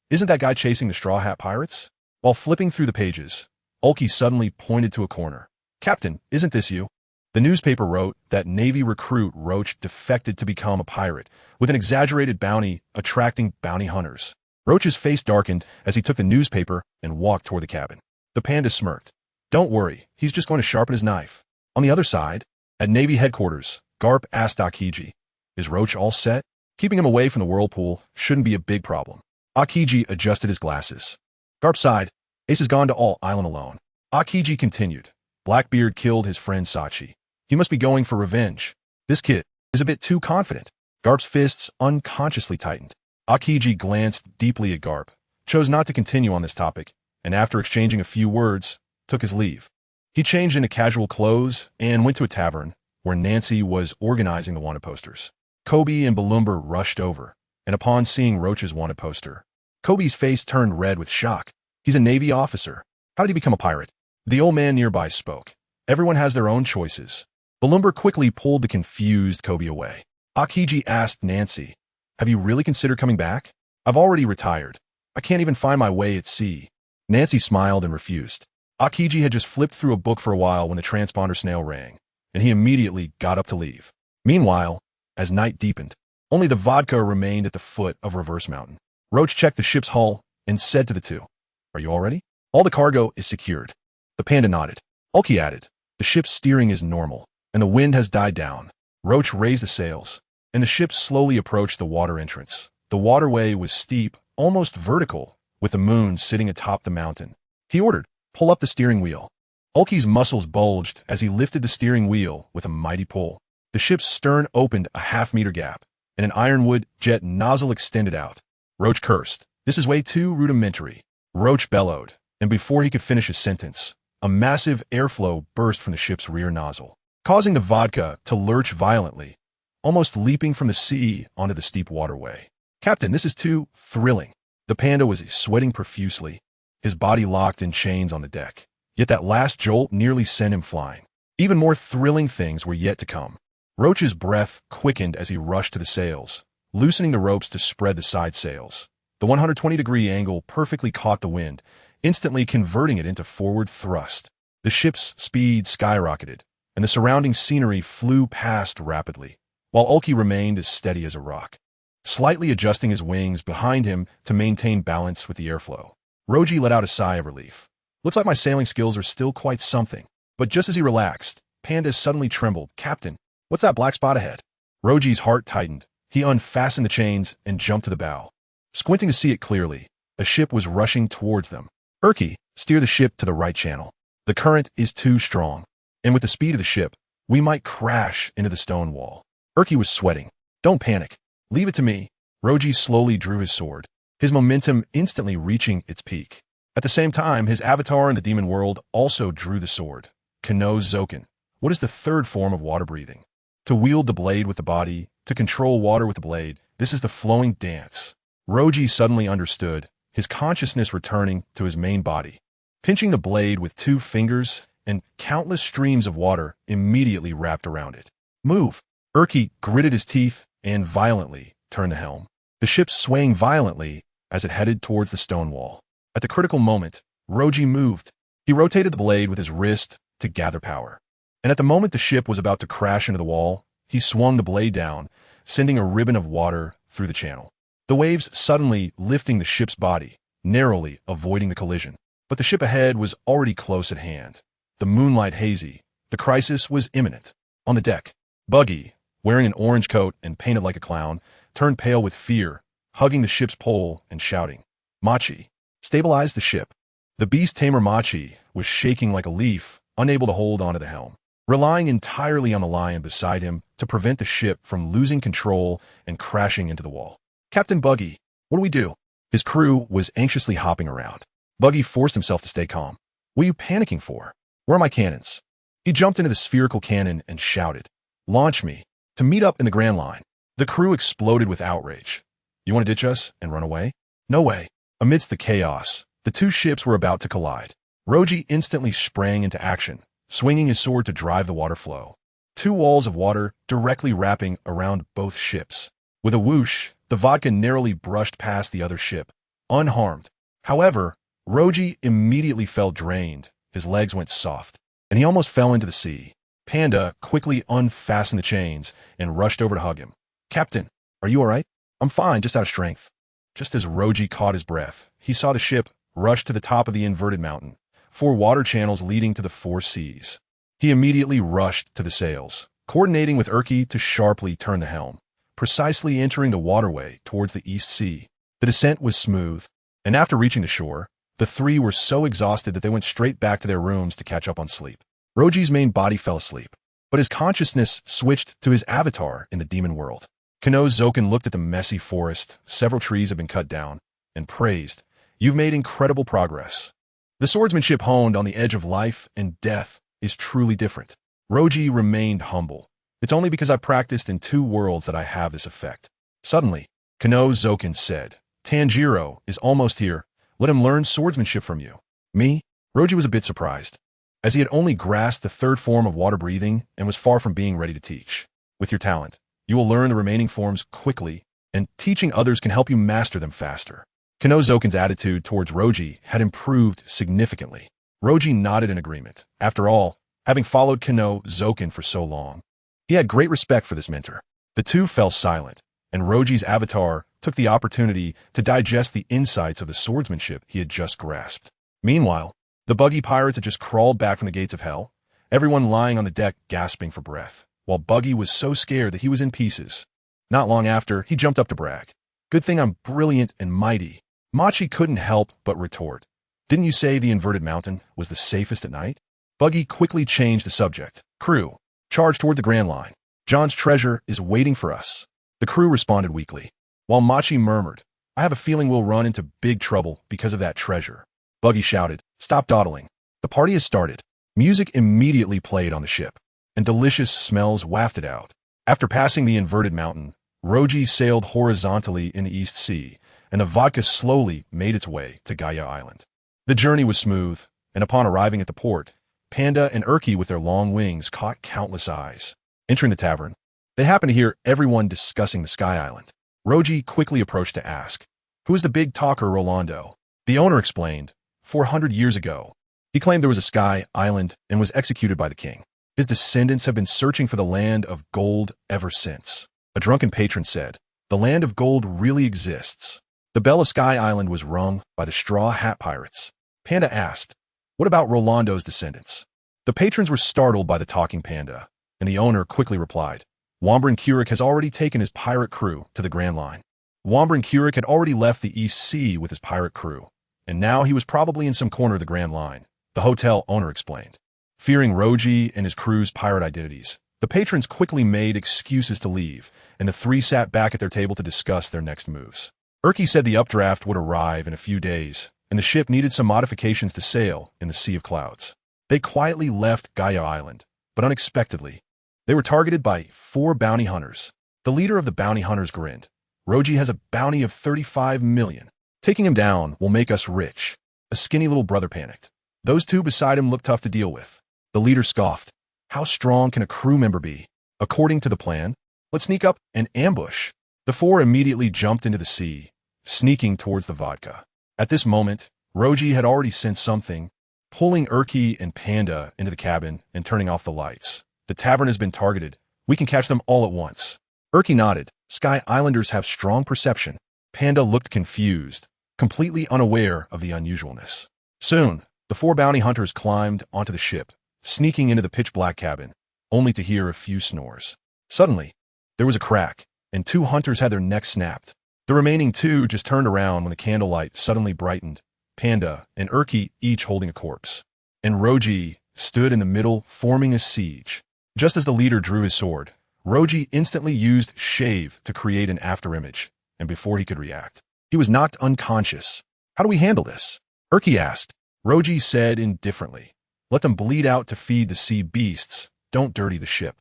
"Isn't that guy chasing the Straw Hat Pirates?" While flipping through the pages, Ulki suddenly pointed to a corner. "Captain, isn't this you?" The newspaper wrote that Navy recruit Roach defected to become a pirate, with an exaggerated bounty attracting bounty hunters. Roach's face darkened as he took the newspaper and walked toward the cabin. The panda smirked. "Don't worry, he's just going to sharpen his knife." On the other side, at Navy headquarters, Garp asked Akiji, "Is Roach all set? Keeping him away from the whirlpool shouldn't be a big problem." Akiji adjusted his glasses. Garp sighed. "Ace has gone to All Island alone." Akiji continued. "Blackbeard killed his friend Sachi. He must be going for revenge. This kid is a bit too confident." Garp's fists unconsciously tightened. Akiji glanced deeply at Garp, chose not to continue on this topic, and after exchanging a few words, took his leave. He changed into casual clothes and went to a tavern where Nancy was organizing the wanted posters. Kobe and Balumber rushed over, and upon seeing Roach's wanted poster, Kobe's face turned red with shock. He's a Navy officer. How did he become a pirate? The old man nearby spoke. Everyone has their own choices. Balumber quickly pulled the confused Kobe away. Akiji asked Nancy, "Have you really considered coming back?" "I've already retired. I can't even find my way at sea." Nancy smiled and refused. Akiji had just flipped through a book for a while when the transponder snail rang, and he immediately got up to leave. Meanwhile, as night deepened, only the vodka remained at the foot of Reverse Mountain. Roach checked the ship's hull and said to the two, "Are you all ready?" "All the cargo is secured." The panda nodded. Ulki added, "The ship's steering is normal, and the wind has died down." Roach raised the sails, and the ship slowly approached the water entrance. The waterway was steep, almost vertical, with the moon sitting atop the mountain. He ordered, "Pull up the steering wheel." Ulki's muscles bulged as he lifted the steering wheel with a mighty pull. The ship's stern opened a half-meter gap, and an ironwood jet nozzle extended out. Roach cursed. "This is way too rudimentary." Roach bellowed, and before he could finish his sentence, a massive airflow burst from the ship's rear nozzle, causing the vodka to lurch violently, almost leaping from the sea onto the steep waterway. "Captain, this is too thrilling." The panda was sweating profusely, his body locked in chains on the deck. Yet that last jolt nearly sent him flying. Even more thrilling things were yet to come. Roach's breath quickened as he rushed to the sails, loosening the ropes to spread the side sails. The 120-degree angle perfectly caught the wind, instantly converting it into forward thrust. The ship's speed skyrocketed, and the surrounding scenery flew past rapidly, while Ulki remained as steady as a rock, slightly adjusting his wings behind him to maintain balance with the airflow. Roji let out a sigh of relief. "Looks like my sailing skills are still quite something." But just as he relaxed, Panda suddenly trembled. "Captain, what's that black spot ahead?" Roji's heart tightened. He unfastened the chains and jumped to the bow. Squinting to see it clearly, a ship was rushing towards them. "Urki, steer the ship to the right channel. The current is too strong, and with the speed of the ship, we might crash into the stone wall." Urki was sweating. "Don't panic. Leave it to me." Roji slowly drew his sword, his momentum instantly reaching its peak. At the same time, his avatar in the demon world also drew the sword. Zoken. What is the third form of water breathing? To wield the blade with the body, to control water with the blade, this is the flowing dance. Roji suddenly understood, his consciousness returning to his main body. Pinching the blade with 2 fingers, and countless streams of water immediately wrapped around it. "Move!" Urki gritted his teeth and violently turned the helm. The ship swaying violently as it headed towards the stone wall. At the critical moment, Roji moved. He rotated the blade with his wrist to gather power. And at the moment the ship was about to crash into the wall, he swung the blade down, sending a ribbon of water through the channel. The waves suddenly lifting the ship's body, narrowly avoiding the collision. But the ship ahead was already close at hand. The moonlight hazy. The crisis was imminent. On the deck, Buggy, wearing an orange coat and painted like a clown, turned pale with fear, hugging the ship's pole and shouting, "Machi, stabilize the ship." The beast tamer Machi was shaking like a leaf, unable to hold onto the helm, relying entirely on the lion beside him to prevent the ship from losing control and crashing into the wall. "Captain Buggy, what do we do?" His crew was anxiously hopping around. Buggy forced himself to stay calm. "What are you panicking for? Where are my cannons?" He jumped into the spherical cannon and shouted, "Launch me, to meet up in the Grand Line." The crew exploded with outrage. "You want to ditch us and run away?" "No way." Amidst the chaos, the 2 ships were about to collide. Roji instantly sprang into action, swinging his sword to drive the water flow. 2 walls of water directly wrapping around both ships. With a whoosh, the vodka narrowly brushed past the other ship, unharmed. However, Roji immediately felt drained, his legs went soft, and he almost fell into the sea. Panda quickly unfastened the chains and rushed over to hug him. "Captain, are you all right?" "I'm fine, just out of strength." Just as Roji caught his breath, he saw the ship rush to the top of the inverted mountain, 4 water channels leading to the 4 seas. He immediately rushed to the sails, coordinating with Urki to sharply turn the helm, precisely entering the waterway towards the East Sea. The descent was smooth, and after reaching the shore, the 3 were so exhausted that they went straight back to their rooms to catch up on sleep. Roji's main body fell asleep, but his consciousness switched to his avatar in the demon world. Zoken looked at the messy forest, several trees had been cut down, and praised, "You've made incredible progress. The swordsmanship honed on the edge of life and death is truly different." Roji remained humble. "It's only because I've practiced in 2 worlds that I have this effect." Suddenly, Zoken said, "Tanjiro is almost here. Let him learn swordsmanship from you." "Me?" Roji was a bit surprised, as he had only grasped the 3rd form of water breathing and was far from being ready to teach. "With your talent, you will learn the remaining forms quickly, and teaching others can help you master them faster." Zoken's attitude towards Roji had improved significantly. Roji nodded in agreement. After all, having followed Zoken for so long, he had great respect for this mentor. The 2 fell silent, and Roji's avatar took the opportunity to digest the insights of the swordsmanship he had just grasped. Meanwhile, the Buggy pirates had just crawled back from the gates of hell, everyone lying on the deck gasping for breath, while Buggy was so scared that he was in pieces. Not long after, he jumped up to brag. "Good thing I'm brilliant and mighty." Machi couldn't help but retort, "Didn't you say the inverted mountain was the safest at night?" Buggy quickly changed the subject. Crew, charge toward the Grand Line. John's treasure is waiting for us. The crew responded weakly, while Machi murmured, I have a feeling we'll run into big trouble because of that treasure. Buggy shouted, stop dawdling. The party has started. Music immediately played on the ship, and delicious smells wafted out. After passing the inverted mountain, Roji sailed horizontally in the East Sea, and the vodka slowly made its way to Gaia Island. The journey was smooth, and upon arriving at the port, Panda and Urki with their long wings caught countless eyes. Entering the tavern, they happened to hear everyone discussing the Sky Island. Roji quickly approached to ask, who is the big talker Rolando? The owner explained, 400 years ago, he claimed there was a Sky Island and was executed by the king. His descendants have been searching for the land of gold ever since. A drunken patron said, the land of gold really exists. The bell of Sky Island was rung by the Straw Hat Pirates. Panda asked, what about Rolando's descendants? The patrons were startled by the talking panda, and the owner quickly replied, Wambrin Kurik has already taken his pirate crew to the Grand Line. Wambrin Kurik had already left the East Sea with his pirate crew, and now he was probably in some corner of the Grand Line, the hotel owner explained. Fearing Roji and his crew's pirate identities, the patrons quickly made excuses to leave, and the three sat back at their table to discuss their next moves. Urki said the updraft would arrive in a few days, and the ship needed some modifications to sail in the Sea of Clouds. They quietly left Gaia Island, but unexpectedly, they were targeted by 4 bounty hunters. The leader of the bounty hunters grinned. Roji has a bounty of 35 million. Taking him down will make us rich. A skinny little brother panicked. Those two beside him looked tough to deal with. The leader scoffed. How strong can a crew member be? According to the plan, let's sneak up and ambush. The 4 immediately jumped into the sea, sneaking towards the vodka. At this moment, Roji had already sensed something, pulling Urki and Panda into the cabin and turning off the lights. The tavern has been targeted. We can catch them all at once. Urki nodded. Sky Islanders have strong perception. Panda looked confused, completely unaware of the unusualness. Soon, the 4 bounty hunters climbed onto the ship, sneaking into the pitch-black cabin, only to hear a few snores. Suddenly, there was a crack, and 2 hunters had their necks snapped. The remaining 2 just turned around when the candlelight suddenly brightened, Panda and Urki each holding a corpse. And Roji stood in the middle, forming a siege. Just as the leader drew his sword, Roji instantly used Shave to create an afterimage, and before he could react, he was knocked unconscious. How do we handle this? Urki asked. Roji said indifferently, let them bleed out to feed the sea beasts, don't dirty the ship.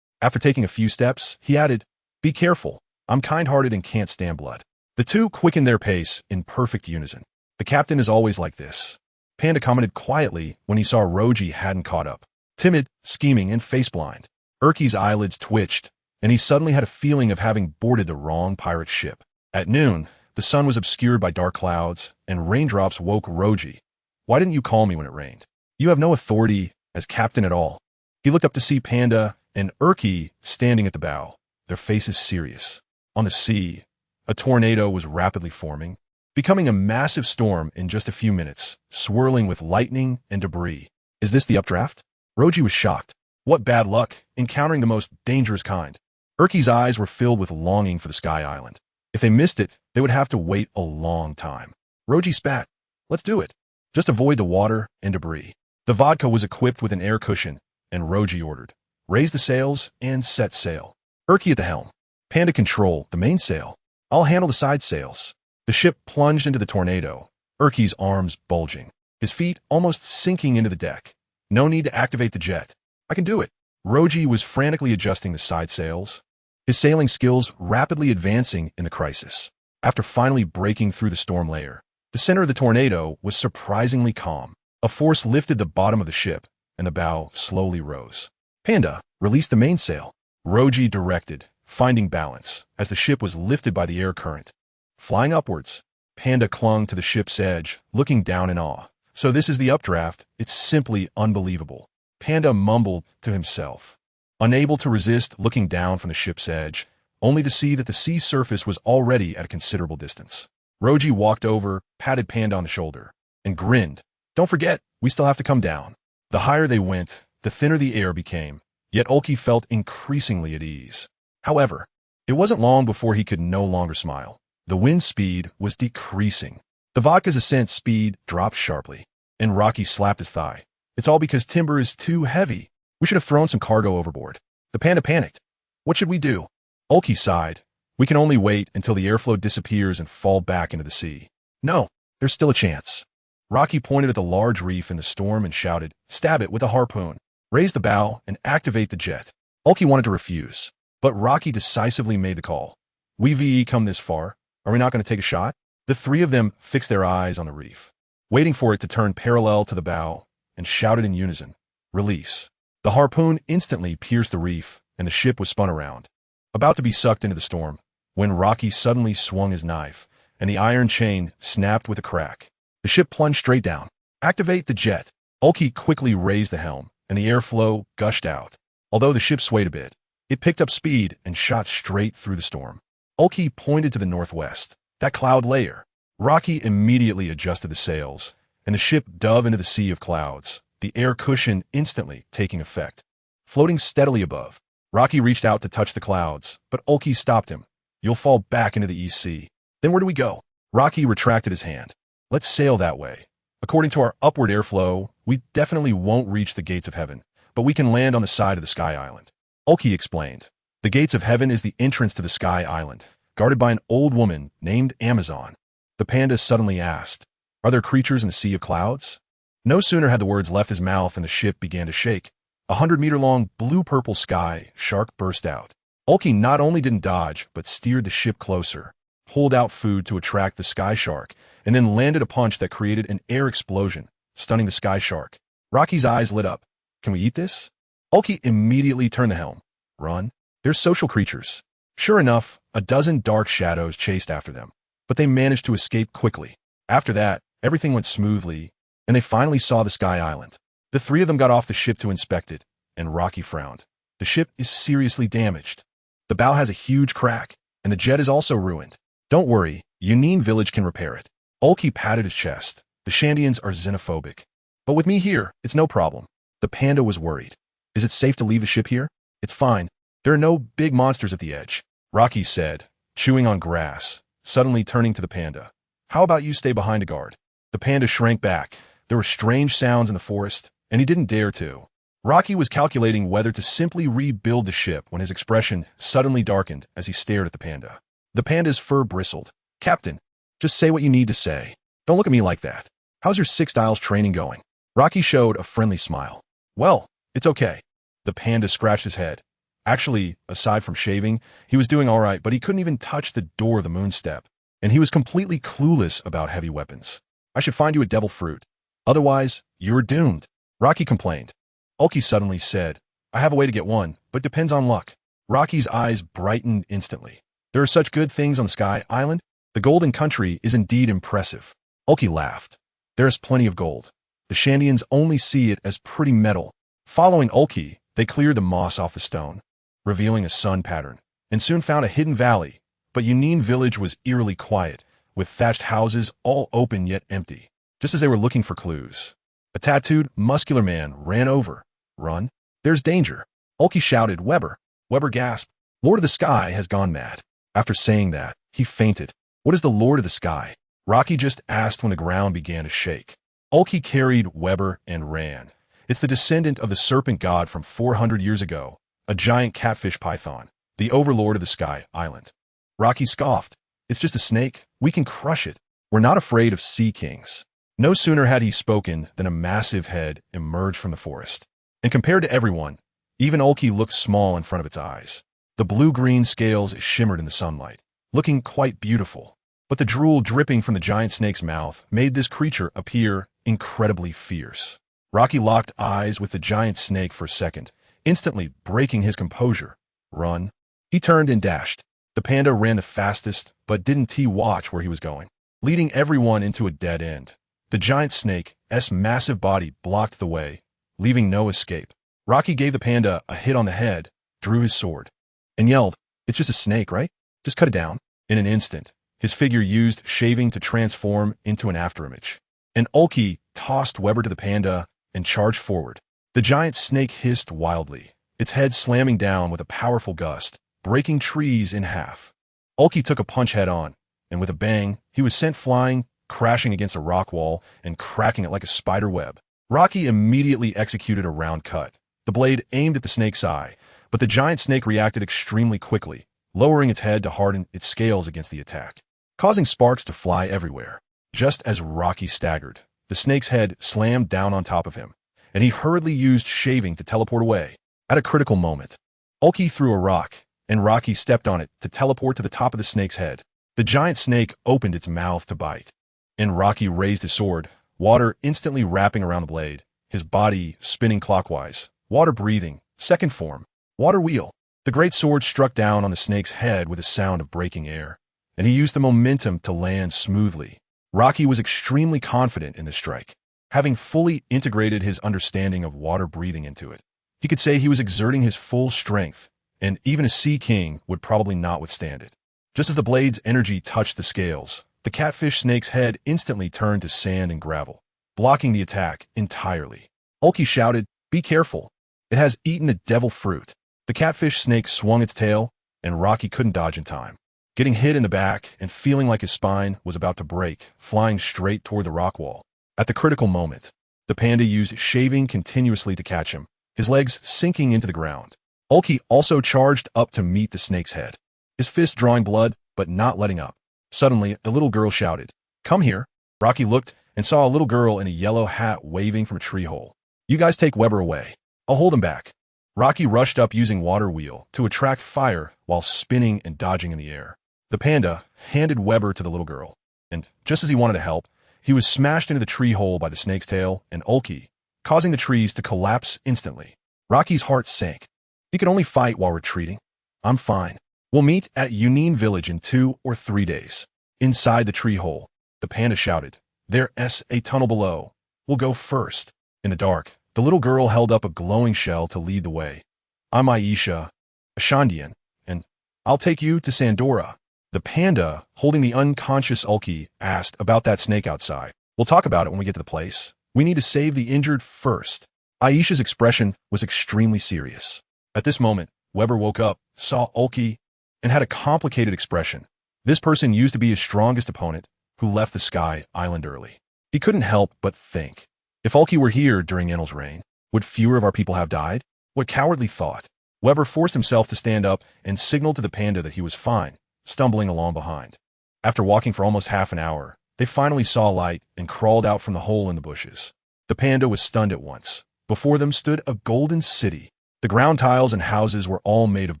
After taking a few steps, he added, be careful, I'm kind-hearted and can't stand blood. The 2 quickened their pace in perfect unison. The captain is always like this. Panda commented quietly when he saw Roji hadn't caught up. Timid, scheming, and face-blind. Urki's eyelids twitched, and he suddenly had a feeling of having boarded the wrong pirate ship. At noon, the sun was obscured by dark clouds, and raindrops woke Roji. Why didn't you call me when it rained? You have no authority as captain at all. He looked up to see Panda and Urki standing at the bow, their faces serious. On the sea, a tornado was rapidly forming, becoming a massive storm in just a few minutes, swirling with lightning and debris. Is this the updraft? Roji was shocked. What bad luck, encountering the most dangerous kind. Urki's eyes were filled with longing for the Sky Island. If they missed it, they would have to wait a long time. Roji spat. Let's do it. Just avoid the water and debris. The vodka was equipped with an air cushion, and Roji ordered, raise the sails and set sail. Urki at the helm. Panda control the mainsail. I'll handle the side sails. The ship plunged into the tornado, Urki's arms bulging, his feet almost sinking into the deck. No need to activate the jet. I can do it. Roji was frantically adjusting the side sails, his sailing skills rapidly advancing in the crisis. After finally breaking through the storm layer, the center of the tornado was surprisingly calm. A force lifted the bottom of the ship, and the bow slowly rose. Panda, release the mainsail. Roji directed, finding balance, as the ship was lifted by the air current. Flying upwards, Panda clung to the ship's edge, looking down in awe. So this is the updraft. It's simply unbelievable. Panda mumbled to himself, unable to resist looking down from the ship's edge, only to see that the sea surface was already at a considerable distance. Roji walked over, patted Panda on the shoulder, and grinned. Don't forget, we still have to come down. The higher they went, the thinner the air became, yet Ulki felt increasingly at ease. However, it wasn't long before he could no longer smile. The wind speed was decreasing. The vodka's ascent speed dropped sharply, and Rocky slapped his thigh. It's all because timber is too heavy. We should have thrown some cargo overboard. The panda panicked. What should we do? Ulki sighed. We can only wait until the airflow disappears and fall back into the sea. No, there's still a chance. Rocky pointed at the large reef in the storm and shouted, stab it with a harpoon. Raise the bow and activate the jet. Ulki wanted to refuse, but Rocky decisively made the call. We come this far. Are we not going to take a shot? The three of them fixed their eyes on the reef, waiting for it to turn parallel to the bow, and shouted in unison, release. The harpoon instantly pierced the reef, and the ship was spun around, about to be sucked into the storm, when Rocky suddenly swung his knife, and the iron chain snapped with a crack. The ship plunged straight down. Activate the jet. Ulki quickly raised the helm, and the airflow gushed out. Although the ship swayed a bit, it picked up speed and shot straight through the storm. Ulki pointed to the northwest, that cloud layer. Rocky immediately adjusted the sails, and the ship dove into the sea of clouds, the air cushion instantly taking effect. Floating steadily above, Rocky reached out to touch the clouds, but Ulki stopped him. You'll fall back into the East Sea. Then where do we go? Rocky retracted his hand. Let's sail that way. According to our upward airflow, we definitely won't reach the gates of heaven, but we can land on the side of the Sky Island. Ulki explained. The gates of heaven is the entrance to the Sky Island, guarded by an old woman named Amazon. The panda suddenly asked, are there creatures in the sea of clouds? No sooner had the words left his mouth than the ship began to shake. 100-meter-long blue-purple sky shark burst out. Ulki not only didn't dodge, but steered the ship closer, pulled out food to attract the sky shark, and then landed a punch that created an air explosion, stunning the sky shark. Rocky's eyes lit up. Can we eat this? Ulki immediately turned the helm. Run. They're social creatures. Sure enough, a dozen dark shadows chased after them, but they managed to escape quickly. After that, everything went smoothly, and they finally saw the Sky Island. The three of them got off the ship to inspect it, and Rocky frowned. The ship is seriously damaged. The bow has a huge crack, and the jet is also ruined. Don't worry, Yunin Village can repair it. Ulki patted his chest. The Shandians are xenophobic. But with me here, it's no problem. The panda was worried. Is it safe to leave the ship here? It's fine. There are no big monsters at the edge. Rocky said, chewing on grass, suddenly turning to the panda. How about you stay behind to guard? The panda shrank back. There were strange sounds in the forest, and he didn't dare to. Rocky was calculating whether to simply rebuild the ship when his expression suddenly darkened as he stared at the panda. The panda's fur bristled. Captain, just say what you need to say. Don't look at me like that. How's your 6 Dials training going? Rocky showed a friendly smile. Well, it's okay. The panda scratched his head. Actually, aside from shaving, he was doing all right, but he couldn't even touch the door of the moonstep, and he was completely clueless about heavy weapons. I should find you a devil fruit. Otherwise, you're doomed. Rocky complained. Ulki suddenly said, I have a way to get one, but depends on luck. Rocky's eyes brightened instantly. There are such good things on the Sky Island. The Golden Country is indeed impressive. Ulki laughed. There is plenty of gold. The Shandians only see it as pretty metal. Following Ulki, they cleared the moss off the stone, revealing a sun pattern, and soon found a hidden valley. But Yunin Village was eerily quiet, with thatched houses all open yet empty, just as they were looking for clues. A tattooed, muscular man ran over. Run. There's danger. Ulki shouted, Weber. Weber gasped. Lord of the Sky has gone mad. After saying that, he fainted. What is the Lord of the Sky? Rocky just asked when the ground began to shake. Ulki carried Weber and ran. It's the descendant of the serpent god from 400 years ago, a giant catfish python, the overlord of the Sky Island. Rocky scoffed. It's just a snake. We can crush it. We're not afraid of sea kings. No sooner had he spoken than a massive head emerged from the forest. And compared to everyone, even Ulki looked small in front of its eyes. The blue-green scales shimmered in the sunlight, looking quite beautiful. But the drool dripping from the giant snake's mouth made this creature appear incredibly fierce. Rocky locked eyes with the giant snake for a second, instantly breaking his composure. Run. He turned and dashed. The panda ran the fastest, but didn't he watch where he was going, leading everyone into a dead end. The giant snake's massive body blocked the way, leaving no escape. Rocky gave the panda a hit on the head, drew his sword, and yelled, It's just a snake, right? Just cut it down. In an instant, his figure used shaving to transform into an afterimage. And Ulki tossed Weber to the panda and charged forward. The giant snake hissed wildly, its head slamming down with a powerful gust, breaking trees in half. Ulki took a punch head on, and with a bang, he was sent flying, crashing against a rock wall and cracking it like a spider web. Rocky immediately executed a round cut. The blade aimed at the snake's eye, but the giant snake reacted extremely quickly, lowering its head to harden its scales against the attack, causing sparks to fly everywhere. Just as Rocky staggered, the snake's head slammed down on top of him, and he hurriedly used shaving to teleport away. At a critical moment, Ulki threw a rock, and Rocky stepped on it to teleport to the top of the snake's head. The giant snake opened its mouth to bite, and Rocky raised his sword, water instantly wrapping around the blade, his body spinning clockwise, water breathing, second form, water wheel. The great sword struck down on the snake's head with a sound of breaking air, and he used the momentum to land smoothly. Rocky was extremely confident in this strike, having fully integrated his understanding of water breathing into it. He could say he was exerting his full strength, and even a Sea King would probably not withstand it. Just as the blade's energy touched the scales, the catfish snake's head instantly turned to sand and gravel, blocking the attack entirely. Ulki shouted, "Be careful! It has eaten a devil fruit." The catfish snake swung its tail, and Rocky couldn't dodge in time, getting hit in the back and feeling like his spine was about to break, flying straight toward the rock wall. At the critical moment, the panda used shaving continuously to catch him, his legs sinking into the ground. Ulki also charged up to meet the snake's head, his fist drawing blood but not letting up. Suddenly, a little girl shouted, "Come here." Rocky looked and saw a little girl in a yellow hat waving from a tree hole. "You guys take Weber away. I'll hold him back." Rocky rushed up using water wheel to attract fire while spinning and dodging in the air. The panda handed Weber to the little girl, and just as he wanted to help, he was smashed into the tree hole by the snake's tail and Ulki, causing the trees to collapse instantly. Rocky's heart sank. He could only fight while retreating. "I'm fine. We'll meet at Union Village in 2 or 3 days." Inside the tree hole, the panda shouted, "There's a tunnel below. We'll go first." In the dark, the little girl held up a glowing shell to lead the way. "I'm Aisha, a Shandian, and I'll take you to Sandora." The panda, holding the unconscious Ulki, asked about that snake outside. "We'll talk about it when we get to the place. We need to save the injured first." Aisha's expression was extremely serious. At this moment, Weber woke up, saw Ulki, and had a complicated expression. This person used to be his strongest opponent, who left the Sky Island early. He couldn't help but think, if Ulki were here during Enel's reign, would fewer of our people have died? What cowardly thought! Weber forced himself to stand up and signaled to the panda that he was fine, stumbling along behind. After walking for almost half an hour, they finally saw light and crawled out from the hole in the bushes. The panda was stunned at once. Before them stood a golden city. The ground tiles and houses were all made of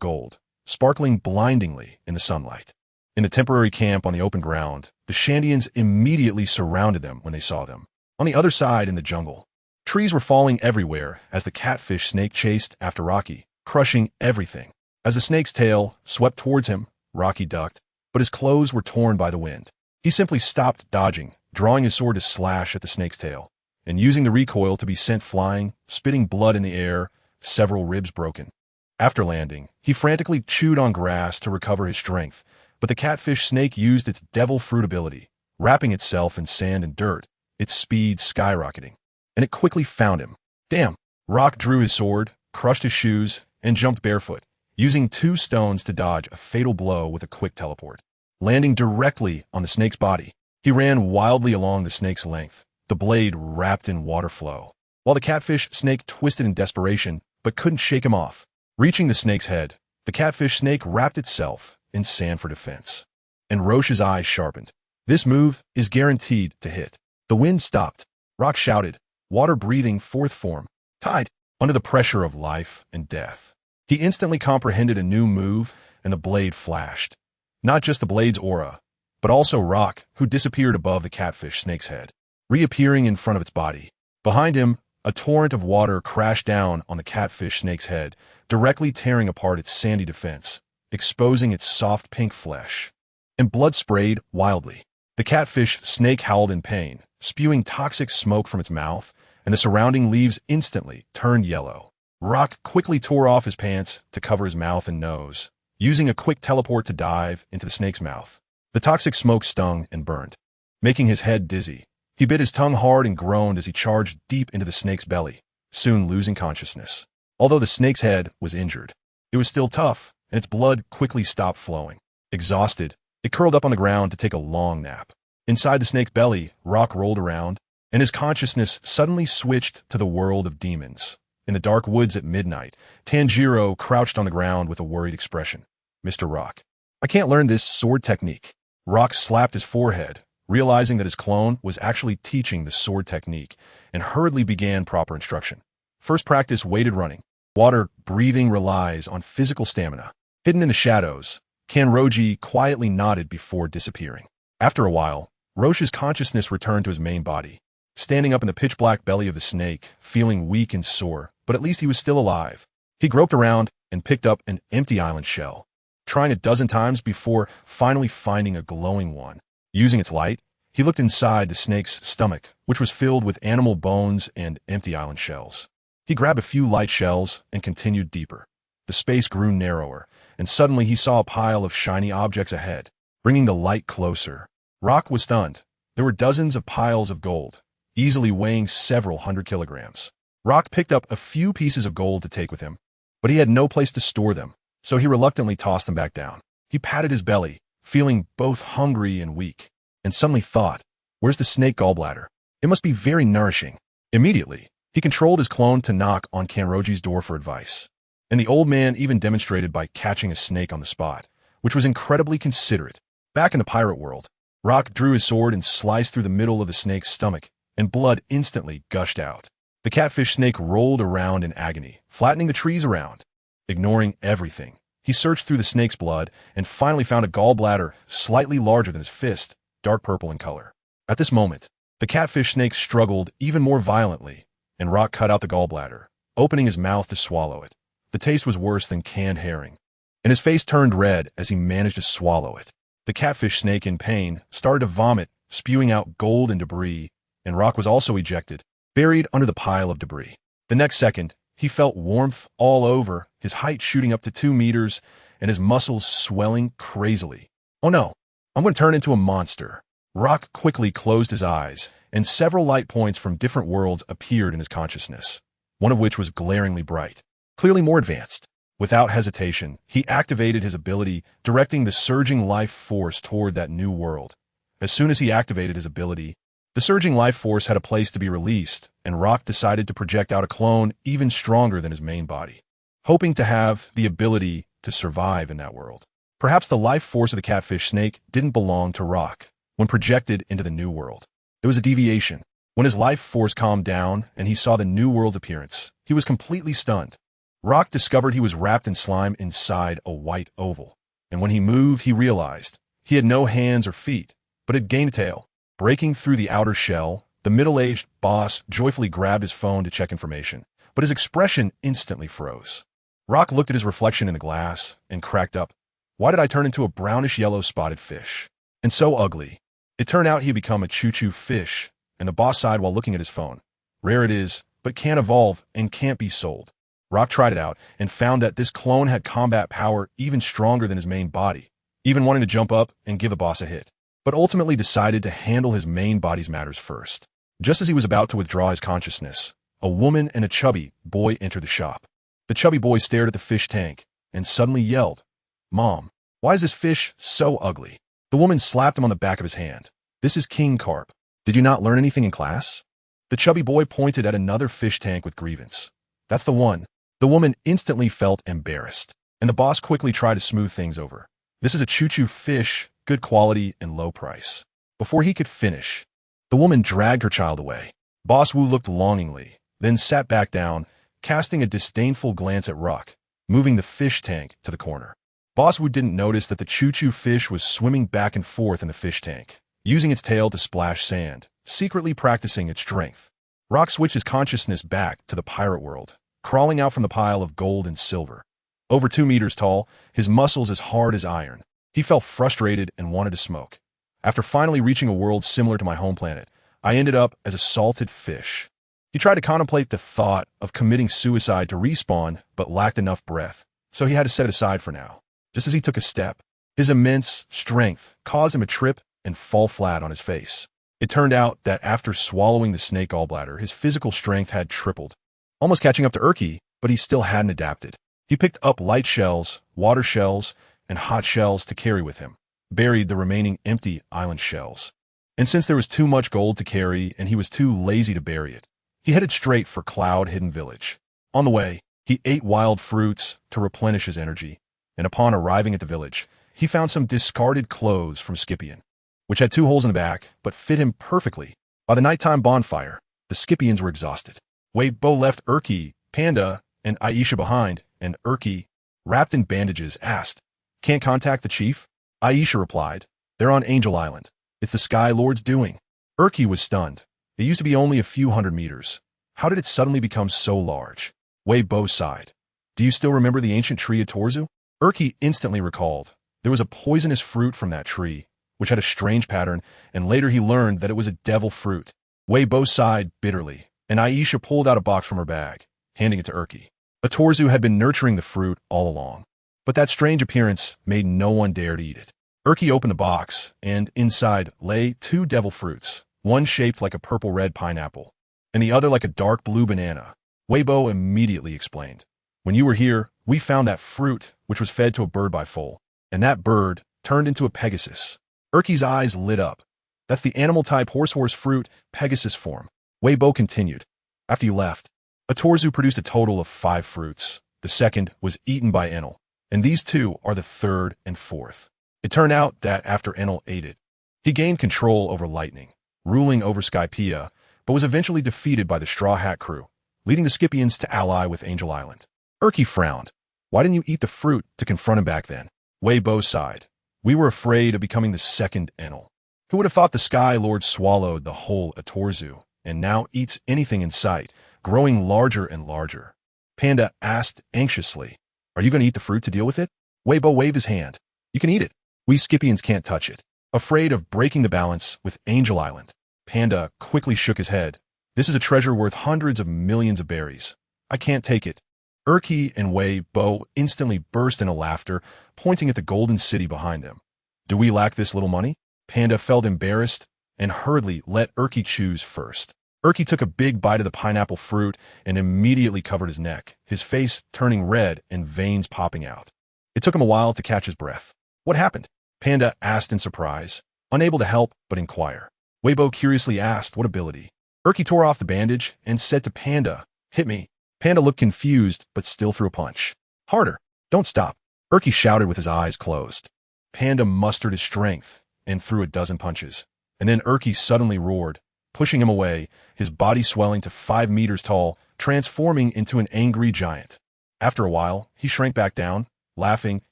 gold, sparkling blindingly in the sunlight. In the temporary camp on the open ground, the Shandians immediately surrounded them when they saw them. On the other side in the jungle, trees were falling everywhere as the catfish snake chased after Rocky, crushing everything. As the snake's tail swept towards him, Rocky ducked, but his clothes were torn by the wind. He simply stopped dodging, drawing his sword to slash at the snake's tail, and using the recoil to be sent flying, spitting blood in the air, several ribs broken. After landing, he frantically chewed on grass to recover his strength, but the catfish snake used its devil fruit ability, wrapping itself in sand and dirt, its speed skyrocketing, and it quickly found him. Damn! Rock drew his sword, crushed his shoes, and jumped barefoot, using 2 stones to dodge a fatal blow with a quick teleport. Landing directly on the snake's body, he ran wildly along the snake's length, the blade wrapped in water flow, while the catfish snake twisted in desperation but couldn't shake him off. Reaching the snake's head, the catfish snake wrapped itself in sand for defense, and Roche's eyes sharpened. This move is guaranteed to hit. The wind stopped. Rock shouted, water breathing fourth form, tied, under the pressure of life and death. He instantly comprehended a new move, and the blade flashed. Not just the blade's aura, but also Rock, who disappeared above the catfish snake's head, reappearing in front of its body. Behind him, a torrent of water crashed down on the catfish snake's head, directly tearing apart its sandy defense, exposing its soft pink flesh. And blood sprayed wildly. The catfish snake howled in pain, spewing toxic smoke from its mouth, and the surrounding leaves instantly turned yellow. Rock quickly tore off his pants to cover his mouth and nose, using a quick teleport to dive into the snake's mouth. The toxic smoke stung and burned, making his head dizzy. He bit his tongue hard and groaned as he charged deep into the snake's belly, soon losing consciousness. Although the snake's head was injured, it was still tough, and its blood quickly stopped flowing. Exhausted, it curled up on the ground to take a long nap. Inside the snake's belly, Rock rolled around, and his consciousness suddenly switched to the world of demons. In the dark woods at midnight, Tanjiro crouched on the ground with a worried expression. Mr. Rock, I can't learn this sword technique. Rock slapped his forehead, realizing that his clone was actually teaching the sword technique, and hurriedly began proper instruction. First practice weighted running. Water breathing relies on physical stamina. Hidden in the shadows, Kanroji quietly nodded before disappearing. After a while, Roshi's consciousness returned to his main body. Standing up in the pitch-black belly of the snake, feeling weak and sore, but at least he was still alive. He groped around and picked up an empty island shell, trying 12 times before finally finding a glowing one. Using its light, he looked inside the snake's stomach, which was filled with animal bones and empty island shells. He grabbed a few light shells and continued deeper. The space grew narrower, and suddenly he saw a pile of shiny objects ahead, bringing the light closer. Rock was stunned. There were dozens of piles of gold, easily weighing several 100 kilograms. Rock picked up a few pieces of gold to take with him, but he had no place to store them, so he reluctantly tossed them back down. He patted his belly, feeling both hungry and weak, and suddenly thought, where's the snake gallbladder? It must be very nourishing. Immediately, he controlled his clone to knock on Kanroji's door for advice. And the old man even demonstrated by catching a snake on the spot, which was incredibly considerate. Back in the pirate world, Rock drew his sword and sliced through the middle of the snake's stomach, and blood instantly gushed out. The catfish snake rolled around in agony, flattening the trees around. Ignoring everything, he searched through the snake's blood and finally found a gallbladder slightly larger than his fist, dark purple in color. At this moment, the catfish snake struggled even more violently, and Rock cut out the gallbladder, opening his mouth to swallow it. The taste was worse than canned herring, and his face turned red as he managed to swallow it. The catfish snake, in pain, started to vomit, spewing out gold and debris, and Rock was also ejected, buried under the pile of debris. The next second, he felt warmth all over, his height shooting up to 2 meters, and his muscles swelling crazily. Oh no, I'm going to turn into a monster. Rock quickly closed his eyes, and several light points from different worlds appeared in his consciousness, one of which was glaringly bright, clearly more advanced. Without hesitation, he activated his ability, directing the surging life force toward that new world. As soon as he activated his ability, the surging life force had a place to be released, and Rock decided to project out a clone even stronger than his main body, hoping to have the ability to survive in that world. Perhaps the life force of the catfish snake didn't belong to Rock when projected into the new world. It was a deviation. When his life force calmed down and he saw the new world's appearance, he was completely stunned. Rock discovered he was wrapped in slime inside a white oval, and when he moved, he realized he had no hands or feet, but had gained a tail. Breaking through the outer shell, the middle-aged boss joyfully grabbed his phone to check information, but his expression instantly froze. Rock looked at his reflection in the glass and cracked up. Why did I turn into a brownish-yellow spotted fish? And so ugly. It turned out he had become a choo-choo fish, and the boss sighed while looking at his phone. Rare it is, but can't evolve and can't be sold. Rock tried it out and found that this clone had combat power even stronger than his main body, even wanting to jump up and give the boss a hit, but ultimately decided to handle his main body's matters first. Just as he was about to withdraw his consciousness, a woman and a chubby boy entered the shop. The chubby boy stared at the fish tank and suddenly yelled, "Mom, why is this fish so ugly?" The woman slapped him on the back of his hand. "This is King Carp. Did you not learn anything in class?" The chubby boy pointed at another fish tank with grievance. "That's the one." The woman instantly felt embarrassed, and the boss quickly tried to smooth things over. "This is a choo-choo fish, good quality and low price." Before he could finish, the woman dragged her child away. Boss Wu looked longingly, then sat back down, casting a disdainful glance at Rock, moving the fish tank to the corner. Boss Wu didn't notice that the choo-choo fish was swimming back and forth in the fish tank, using its tail to splash sand, secretly practicing its strength. Rock switched his consciousness back to the pirate world, crawling out from the pile of gold and silver. Over 2 meters tall, his muscles as hard as iron, he felt frustrated and wanted to smoke. After finally reaching a world similar to my home planet, I ended up as a salted fish. He tried to contemplate the thought of committing suicide to respawn, but lacked enough breath, so he had to set it aside for now. Just as he took a step, his immense strength caused him to trip and fall flat on his face. It turned out that after swallowing the snake gallbladder, his physical strength had tripled, almost catching up to Urki, but he still hadn't adapted. He picked up light shells, water shells, and hot shells to carry with him, buried the remaining empty island shells. And since there was too much gold to carry and he was too lazy to bury it, he headed straight for Cloud Hidden Village. On the way, he ate wild fruits to replenish his energy, and upon arriving at the village, he found some discarded clothes from Scipion, which had 2 holes in the back but fit him perfectly. By the nighttime bonfire, the Scipions were exhausted. Weibo left Urki, Panda, and Aisha behind, and Urki, wrapped in bandages, asked, "Can't contact the chief?" Aisha replied, "They're on Angel Island. It's the Sky Lord's doing." Urki was stunned. It used to be only a few hundred meters. How did it suddenly become so large? Weibo sighed. "Do you still remember the ancient tree of Torzu?" Urki instantly recalled. There was a poisonous fruit from that tree, which had a strange pattern, and later he learned that it was a devil fruit. Weibo sighed bitterly, and Aisha pulled out a box from her bag, handing it to Urki. Torzu had been nurturing the fruit all along, but that strange appearance made no one dare to eat it. Urki opened the box, and inside lay 2 devil fruits, one shaped like a purple-red pineapple, and the other like a dark blue banana. Weibo immediately explained, "When you were here, we found that fruit, which was fed to a bird by foal, and that bird turned into a Pegasus." Urki's eyes lit up. "That's the animal-type horse fruit, Pegasus form." Weibo continued, "After you left, Torzu produced a total of 5 fruits. The second was eaten by Enel, and these 2 are the 3rd and 4th. It turned out that after Enel ate it, he gained control over Lightning, ruling over Skypiea, but was eventually defeated by the Straw Hat crew, leading the Scipions to ally with Angel Island." Urki frowned. "Why didn't you eat the fruit to confront him back then?" Weibo sighed. "We were afraid of becoming the second Enel. Who would have thought the Sky Lord swallowed the whole Torzu, and now eats anything in sight, growing larger and larger?" Panda asked anxiously, "Are you going to eat the fruit to deal with it?" Weibo waved his hand. "You can eat it. We Scipions can't touch it." Afraid of breaking the balance with Angel Island, Panda quickly shook his head. "This is a treasure worth hundreds of millions of berries. I can't take it." Urki and Weibo instantly burst into laughter, pointing at the golden city behind them. "Do we lack this little money?" Panda felt embarrassed and hurriedly let Urki choose first. Urki took a big bite of the pineapple fruit and immediately covered his neck, his face turning red and veins popping out. It took him a while to catch his breath. "What happened?" Panda asked in surprise, unable to help but inquire. Weibo curiously asked what ability. Urki tore off the bandage and said to Panda, "Hit me." Panda looked confused but still threw a punch. "Harder. Don't stop." Urki shouted with his eyes closed. Panda mustered his strength and threw a dozen punches. And then Urki suddenly roared, pushing him away, his body swelling to 5 meters tall, transforming into an angry giant. After a while, he shrank back down, laughing,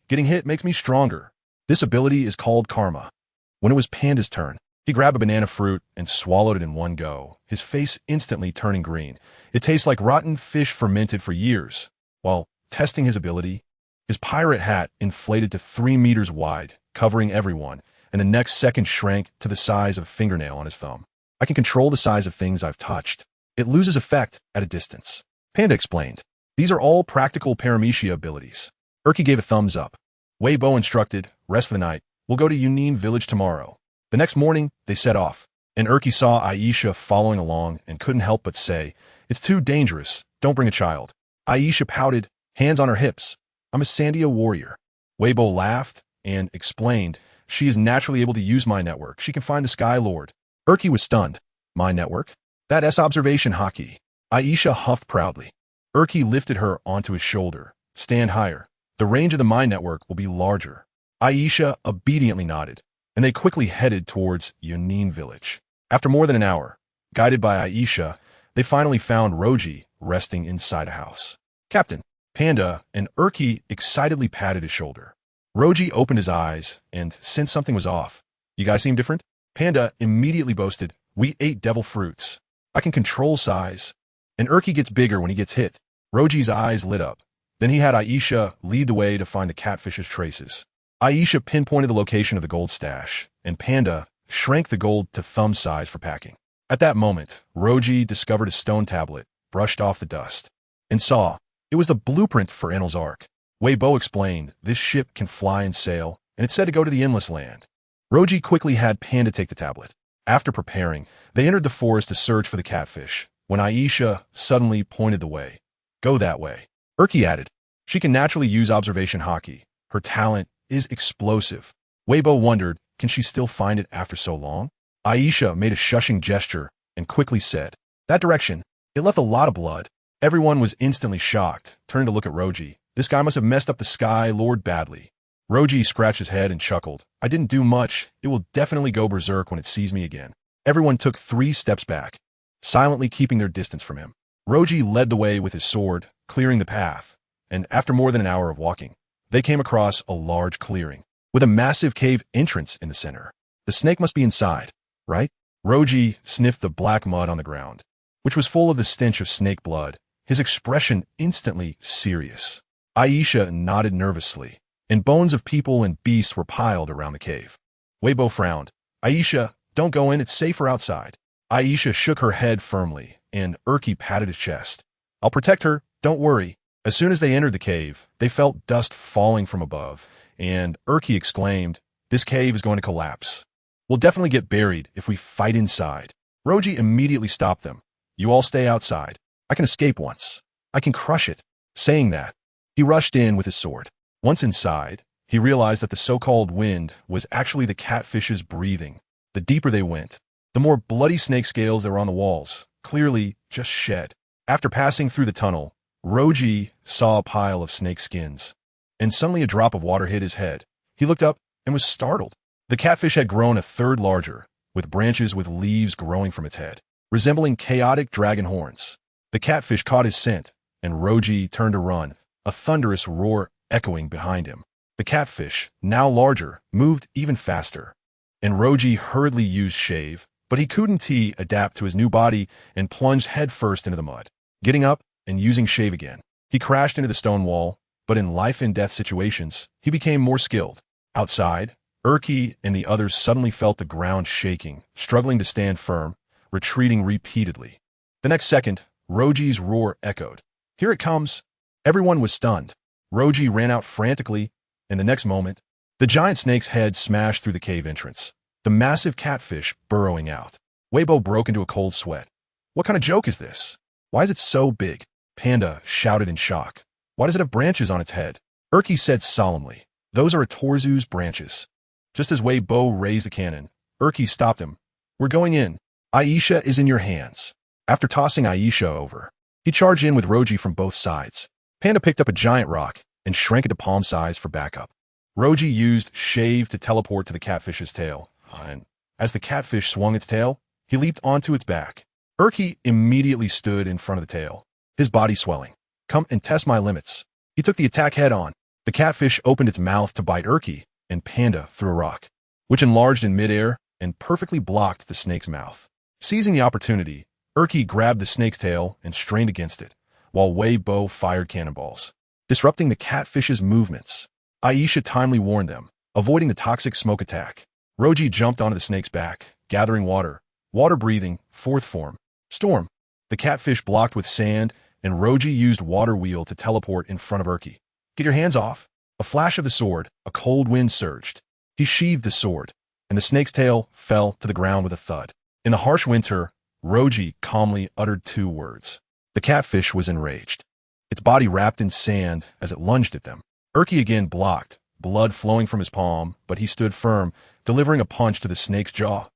"Getting hit makes me stronger. This ability is called Karma." When it was Panda's turn, he grabbed a banana fruit and swallowed it in one go, his face instantly turning green. It tastes like rotten fish fermented for years. While testing his ability, his pirate hat inflated to 3 meters wide, covering everyone, and the next second shrank to the size of a fingernail on his thumb. "I can control the size of things I've touched. It loses effect at a distance." Panda explained, "These are all practical paramecia abilities." Urki gave a thumbs up. Weibo instructed, "Rest for the night. We'll go to Yunin village tomorrow." The next morning, they set off, and Urki saw Aisha following along and couldn't help but say, "It's too dangerous. Don't bring a child." Aisha pouted, hands on her hips. "I'm a Sandia warrior." Weibo laughed and explained, "She is naturally able to use my network. She can find the Sky Lord." Urki was stunned. "My network? That's observation hockey." Aisha huffed proudly. Urki lifted her onto his shoulder. "Stand higher. The range of the mind network will be larger." Aisha obediently nodded, and they quickly headed towards Yunin village. After more than an hour, guided by Aisha, they finally found Roji resting inside a house. "Captain." Panda and Urki excitedly patted his shoulder. Roji opened his eyes and sensed something was off. "You guys seem different?" Panda immediately boasted, "We ate devil fruits. I can control size." And Urki gets bigger when he gets hit. Roji's eyes lit up. Then he had Aisha lead the way to find the catfish's traces. Aisha pinpointed the location of the gold stash, and Panda shrank the gold to thumb size for packing. At that moment, Roji discovered a stone tablet, brushed off the dust, and saw it was the blueprint for Enel's Ark. Weibo explained, "This ship can fly and sail, and it's said to go to the Endless Land." Roji quickly had Panda take the tablet. After preparing, they entered the forest to search for the catfish, when Aisha suddenly pointed the way. "Go that way." Urki added, "She can naturally use observation hockey. Her talent is explosive." Weibo wondered, can she still find it after so long? Aisha made a shushing gesture and quickly said, "That direction." It left a lot of blood. Everyone was instantly shocked, turning to look at Roji. This guy must have messed up the Sky Lord badly. Roji scratched his head and chuckled. "I didn't do much. It will definitely go berserk when it sees me again." Everyone took 3 steps back, silently keeping their distance from him. Roji led the way with his sword, clearing the path, and after more than an hour of walking, they came across a large clearing, with a massive cave entrance in the center. The snake must be inside, right? Roji sniffed the black mud on the ground, which was full of the stench of snake blood, his expression instantly serious. Aisha nodded nervously, and bones of people and beasts were piled around the cave. Weibo frowned. "Aisha, don't go in, it's safer outside." Aisha shook her head firmly, and Erky patted his chest. "I'll protect her, don't worry." As soon as they entered the cave, they felt dust falling from above, and Erky exclaimed, "This cave is going to collapse. We'll definitely get buried if we fight inside." Roji immediately stopped them. "You all stay outside. I can escape once. I can crush it." Saying that, he rushed in with his sword. Once inside, he realized that the so-called wind was actually the catfish's breathing. The deeper they went, the more bloody snake scales there were on the walls, clearly just shed. After passing through the tunnel, Roji saw a pile of snake skins, and suddenly a drop of water hit his head. He looked up and was startled. The catfish had grown a third larger, with branches with leaves growing from its head, resembling chaotic dragon horns. The catfish caught his scent, and Roji turned to run, a thunderous roar echoing behind him. The catfish, now larger, moved even faster, and Roji hurriedly used Shave, but he couldn't adapt to his new body and plunged headfirst into the mud. Getting up and using Shave again, he crashed into the stone wall, but in life-and-death situations, he became more skilled. Outside, Erky and the others suddenly felt the ground shaking, struggling to stand firm, retreating repeatedly. The next second, Roji's roar echoed. "Here it comes!" Everyone was stunned. Roji ran out frantically, and the next moment, the giant snake's head smashed through the cave entrance, the massive catfish burrowing out. Weibo broke into a cold sweat. "What kind of joke is this? Why is it so big?" Panda shouted in shock. "Why does it have branches on its head?" Erky said solemnly, "Those are a Torzu's branches." Just as Weibo raised the cannon, Erky stopped him. "We're going in. Aisha is in your hands." After tossing Aisha over, he charged in with Roji from both sides. Panda picked up a giant rock and shrank it to palm size for backup. Roji used Shave to teleport to the catfish's tail, and as the catfish swung its tail, he leaped onto its back. Erky immediately stood in front of the tail, his body swelling. "Come and test my limits." He took the attack head on. The catfish opened its mouth to bite Erky, and Panda threw a rock, which enlarged in midair and perfectly blocked the snake's mouth. Seizing the opportunity, Erky grabbed the snake's tail and strained against it, while Weibo fired cannonballs, disrupting the catfish's movements. Aisha timely warned them, avoiding the toxic smoke attack. Roji jumped onto the snake's back, gathering water. Water breathing, fourth form. Storm. The catfish blocked with sand, and Roji used Water Wheel to teleport in front of Erky. "Get your hands off." A flash of the sword, a cold wind surged. He sheathed the sword, and the snake's tail fell to the ground with a thud. In the harsh winter, Roji calmly uttered 2 words. The catfish was enraged, its body wrapped in sand as it lunged at them. Erky again blocked, blood flowing from his palm, but he stood firm, delivering a punch to the snake's jaw.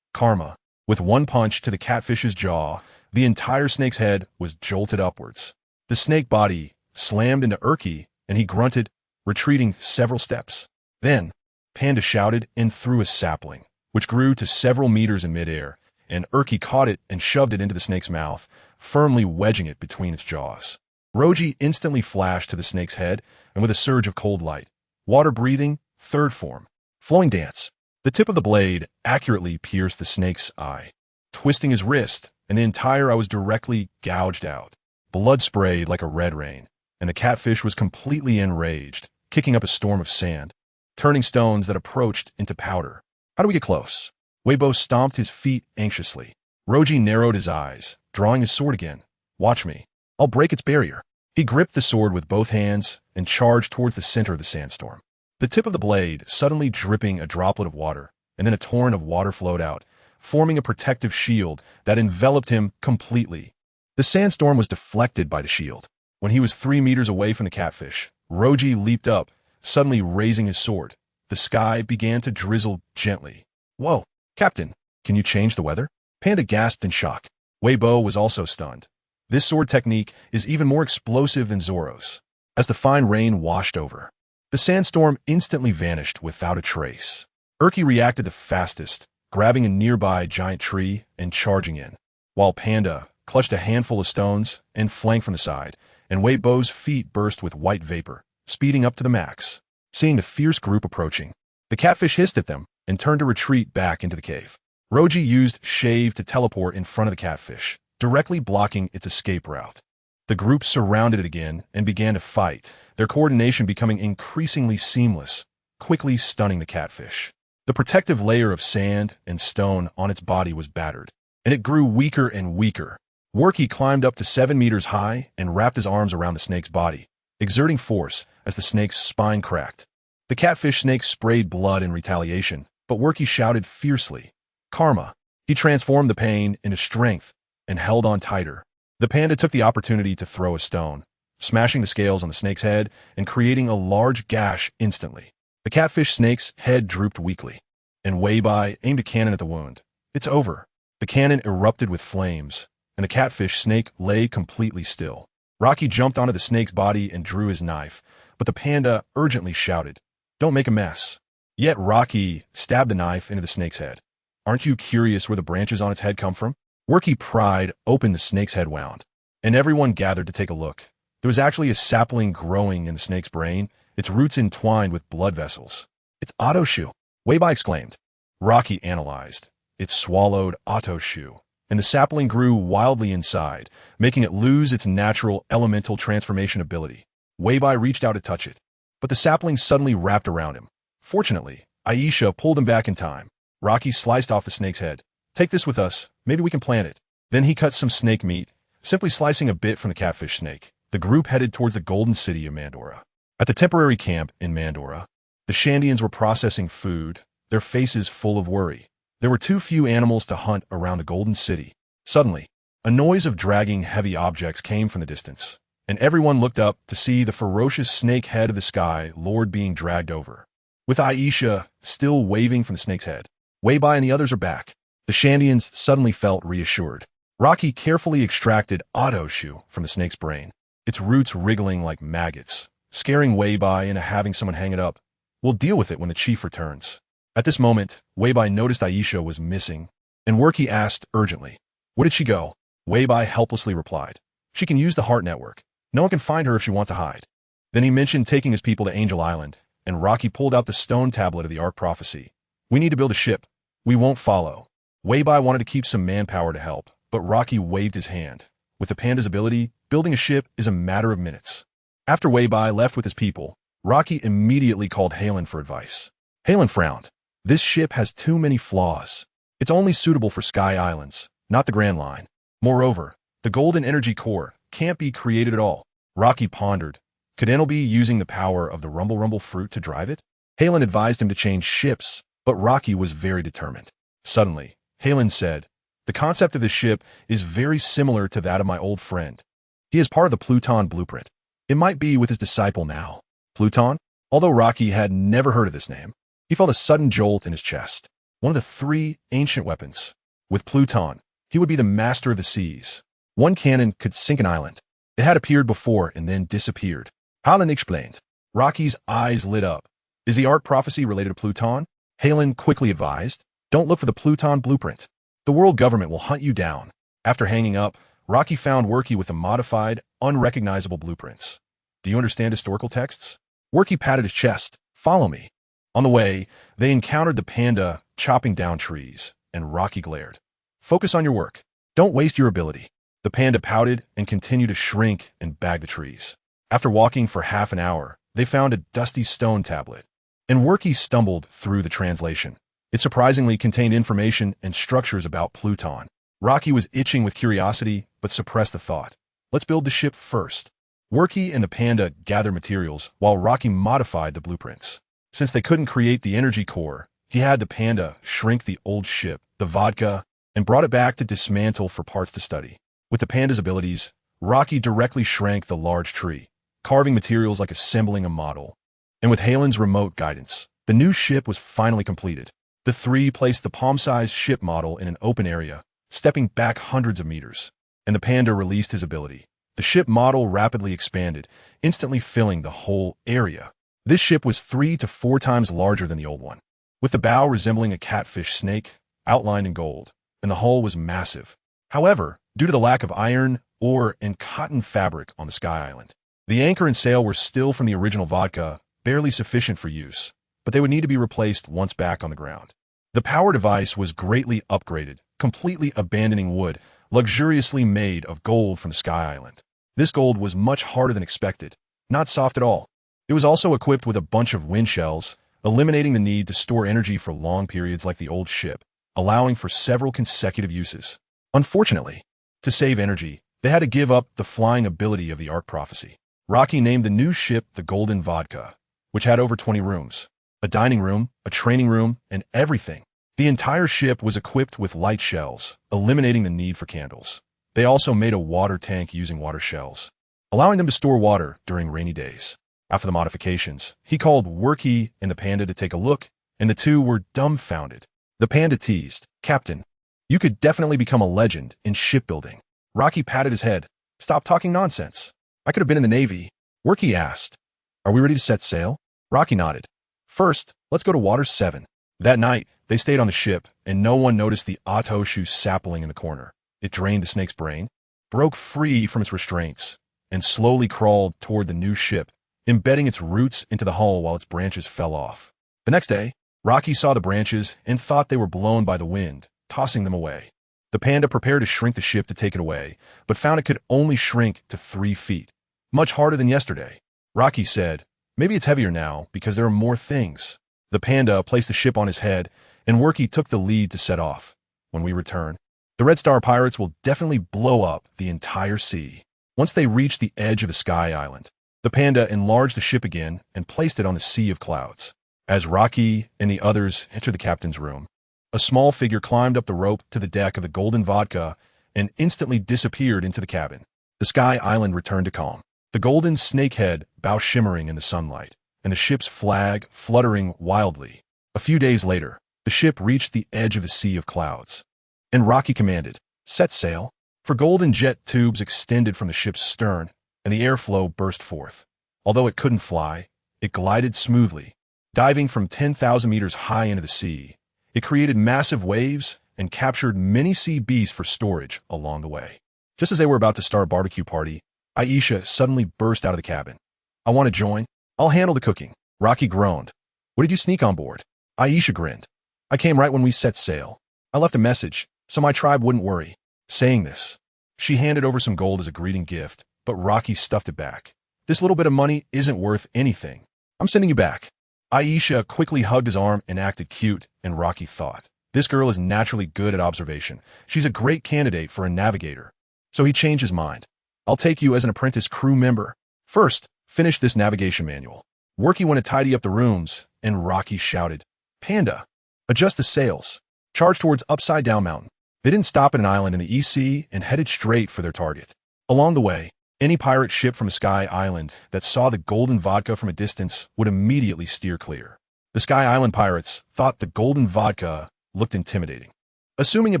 Karma. With one punch to the catfish's jaw, the entire snake's head was jolted upwards. The snake body slammed into Erky, and he grunted, retreating several steps. Then, Panda shouted and threw a sapling, which grew to several meters in midair, and Erky caught it and shoved it into the snake's mouth, firmly wedging it between its jaws. Roji instantly flashed to the snake's head, and with a surge of cold light, water breathing, third form, flowing dance. The tip of the blade accurately pierced the snake's eye, twisting his wrist, and the entire eye was directly gouged out. Blood sprayed like a red rain, and the catfish was completely enraged, kicking up a storm of sand, turning stones that approached into powder. "How do we get close?" Weibo stomped his feet anxiously. Roji narrowed his eyes, drawing his sword again. "Watch me. I'll break its barrier." He gripped the sword with both hands and charged towards the center of the sandstorm. The tip of the blade suddenly dripping a droplet of water, and then a torrent of water flowed out, forming a protective shield that enveloped him completely. The sandstorm was deflected by the shield. When he was 3 meters away from the catfish, Roji leaped up, suddenly raising his sword. The sky began to drizzle gently. "Whoa, Captain, Can you change the weather? Panda gasped in shock. Weibo was also stunned. This sword technique is even more explosive than Zoro's. As the fine rain washed over, the sandstorm instantly vanished without a trace. Urki reacted the fastest, grabbing a nearby giant tree and charging in, while Panda clutched a handful of stones and flanked from the side, and Weibo's feet burst with white vapor, speeding up to the max. Seeing the fierce group approaching, the catfish hissed at them and turned to retreat back into the cave. Roji used Shave to teleport in front of the catfish, directly blocking its escape route. The group surrounded it again and began to fight, their coordination becoming increasingly seamless, quickly stunning the catfish. The protective layer of sand and stone on its body was battered, and it grew weaker and weaker. Worky climbed up to 7 meters high and wrapped his arms around the snake's body, exerting force as the snake's spine cracked. The catfish snake sprayed blood in retaliation, but Worky shouted fiercely, "Karma!" He transformed the pain into strength and held on tighter. The panda took the opportunity to throw a stone, smashing the scales on the snake's head and creating a large gash instantly. The catfish snake's head drooped weakly, and Weibai aimed a cannon at the wound. "It's over." The cannon erupted with flames, and the catfish snake lay completely still. Rocky jumped onto the snake's body and drew his knife, but the panda urgently shouted, "Don't make a mess." Yet Rocky stabbed the knife into the snake's head. "Aren't you curious where the branches on its head come from?" Worky pried open the snake's head wound, and everyone gathered to take a look. There was actually a sapling growing in the snake's brain, its roots entwined with blood vessels. "It's Otto-shu," Weibai exclaimed. Rocky analyzed. It swallowed Otto-shu, and the sapling grew wildly inside, making it lose its natural elemental transformation ability. Weibai reached out to touch it, but the sapling suddenly wrapped around him. Fortunately, Aisha pulled him back in time. Rocky sliced off the snake's head. "Take this with us, maybe we can plant it." Then he cut some snake meat, simply slicing a bit from the catfish snake. The group headed towards the golden city of Mandora. At the temporary camp in Mandora, the Shandians were processing food, their faces full of worry. There were too few animals to hunt around the golden city. Suddenly, a noise of dragging heavy objects came from the distance, and everyone looked up to see the ferocious snake head of the sky lord being dragged over. With Aisha still waving from the snake's head, Weibai and the others are back. The Shandians suddenly felt reassured. Rocky carefully extracted Otto-shu from the snake's brain, its roots wriggling like maggots, scaring Weibai into having someone hang it up. "We'll deal with it when the chief returns." At this moment, Weibai noticed Aisha was missing, and Worky asked urgently, "Where did she go?" Weibai helplessly replied, "She can use the heart network. No one can find her if she wants to hide." Then he mentioned taking his people to Angel Island, and Rocky pulled out the stone tablet of the Ark Prophecy. "We need to build a ship. We won't follow." Weibai wanted to keep some manpower to help, but Rocky waved his hand. With the panda's ability, building a ship is a matter of minutes. After Weibai left with his people, Rocky immediately called Halen for advice. Halen frowned. "This ship has too many flaws. It's only suitable for Sky Islands, not the Grand Line. Moreover, the golden energy core can't be created at all." Rocky pondered. Could Enel be using the power of the Rumble fruit to drive it? Halen advised him to change ships, but Rocky was very determined. Suddenly, Halen said, "The concept of this ship is very similar to that of my old friend. He is part of the Pluton blueprint. It might be with his disciple now." Pluton? Although Rocky had never heard of this name, he felt a sudden jolt in his chest. One of the 3 ancient weapons. With Pluton, he would be the master of the seas. One cannon could sink an island. It had appeared before and then disappeared. Halen explained. Rocky's eyes lit up. "Is the Ark Prophecy related to Pluton?" Halen quickly advised. "Don't look for the Pluton blueprint. The world government will hunt you down." After hanging up, Rocky found Worky with the modified, unrecognizable blueprints. "Do you understand historical texts?" Worky patted his chest. "Follow me." On the way, they encountered the panda chopping down trees, and Rocky glared. "Focus on your work. Don't waste your ability." The panda pouted and continued to shrink and bag the trees. After walking for half an hour, they found a dusty stone tablet, and Worky stumbled through the translation. It surprisingly contained information and structures about Pluton. Rocky was itching with curiosity, but suppressed the thought. "Let's build the ship first." Worky and the panda gathered materials, while Rocky modified the blueprints. Since they couldn't create the energy core, he had the panda shrink the old ship, the vodka, and brought it back to dismantle for parts to study. With the panda's abilities, Rocky directly shrank the large tree, carving materials like assembling a model. And with Halen's remote guidance, the new ship was finally completed. The The three placed the palm-sized ship model in an open area, stepping back hundreds of meters. And the panda released his ability. The ship model rapidly expanded, instantly filling the whole area. This ship was 3 to 4 times larger than the old one, with the bow resembling a catfish snake, outlined in gold, and the hull was massive. However, due to the lack of iron, ore, and cotton fabric on the Sky Island, the anchor and sail were still from the original vodka, barely sufficient for use, but they would need to be replaced once back on the ground. The power device was greatly upgraded, completely abandoning wood, luxuriously made of gold from the Sky Island. This gold was much harder than expected, not soft at all. It was also equipped with a bunch of wind shells, eliminating the need to store energy for long periods like the old ship, allowing for several consecutive uses. Unfortunately, to save energy, they had to give up the flying ability of the Ark Prophecy. Rocky named the new ship the Golden Vodka, which had over 20 rooms, a dining room, a training room, and everything. The entire ship was equipped with light shells, eliminating the need for candles. They also made a water tank using water shells, allowing them to store water during rainy days. After the modifications, he called Worky and the panda to take a look, and the two were dumbfounded. The panda teased, "Captain, you could definitely become a legend in shipbuilding." Rocky patted his head. "Stop talking nonsense. I could have been in the Navy." Worky asked, "Are we ready to set sail?" Rocky nodded. "First, let's go to Water 7. That night, they stayed on the ship, and no one noticed the Otoshu sapling in the corner. It drained the snake's brain, broke free from its restraints, and slowly crawled toward the new ship, embedding its roots into the hull while its branches fell off. The next day, Rocky saw the branches and thought they were blown by the wind, tossing them away. The panda prepared to shrink the ship to take it away, but found it could only shrink to 3 feet. Much harder than yesterday. Rocky said, "Maybe it's heavier now because there are more things." The panda placed the ship on his head, and Worky took the lead to set off. When we return, the Red Star pirates will definitely blow up the entire sea. Once they reached the edge of the Sky Island, the panda enlarged the ship again and placed it on the Sea of Clouds. As Rocky and the others entered the captain's room, a small figure climbed up the rope to the deck of the Golden Vodka and instantly disappeared into the cabin. The Sky Island returned to calm, the golden snakehead bow shimmering in the sunlight, and the ship's flag fluttering wildly. A few days later, the ship reached the edge of the Sea of Clouds, and Rocky commanded, "Set sail." For golden jet tubes extended from the ship's stern, and the airflow burst forth. Although it couldn't fly, it glided smoothly. Diving from 10,000 meters high into the sea, it created massive waves and captured many sea beasts for storage along the way. Just as they were about to start a barbecue party, Aisha suddenly burst out of the cabin. "I want to join. I'll handle the cooking." Rocky groaned. "What did you sneak on board?" Aisha grinned. "I came right when we set sail. I left a message, so my tribe wouldn't worry." Saying this, she handed over some gold as a greeting gift, but Rocky stuffed it back. "This little bit of money isn't worth anything. I'm sending you back." Aisha quickly hugged his arm and acted cute, and Rocky thought, "This girl is naturally good at observation. She's a great candidate for a navigator." So he changed his mind. "I'll take you as an apprentice crew member. First, finish this navigation manual." Worky went to tidy up the rooms, and Rocky shouted, "Panda, adjust the sails. Charge towards Upside Down Mountain." They didn't stop at an island in the East Sea and headed straight for their target. Along the way, any pirate ship from a Sky Island that saw the Golden Vodka from a distance would immediately steer clear. The Sky Island pirates thought the Golden Vodka looked intimidating, assuming it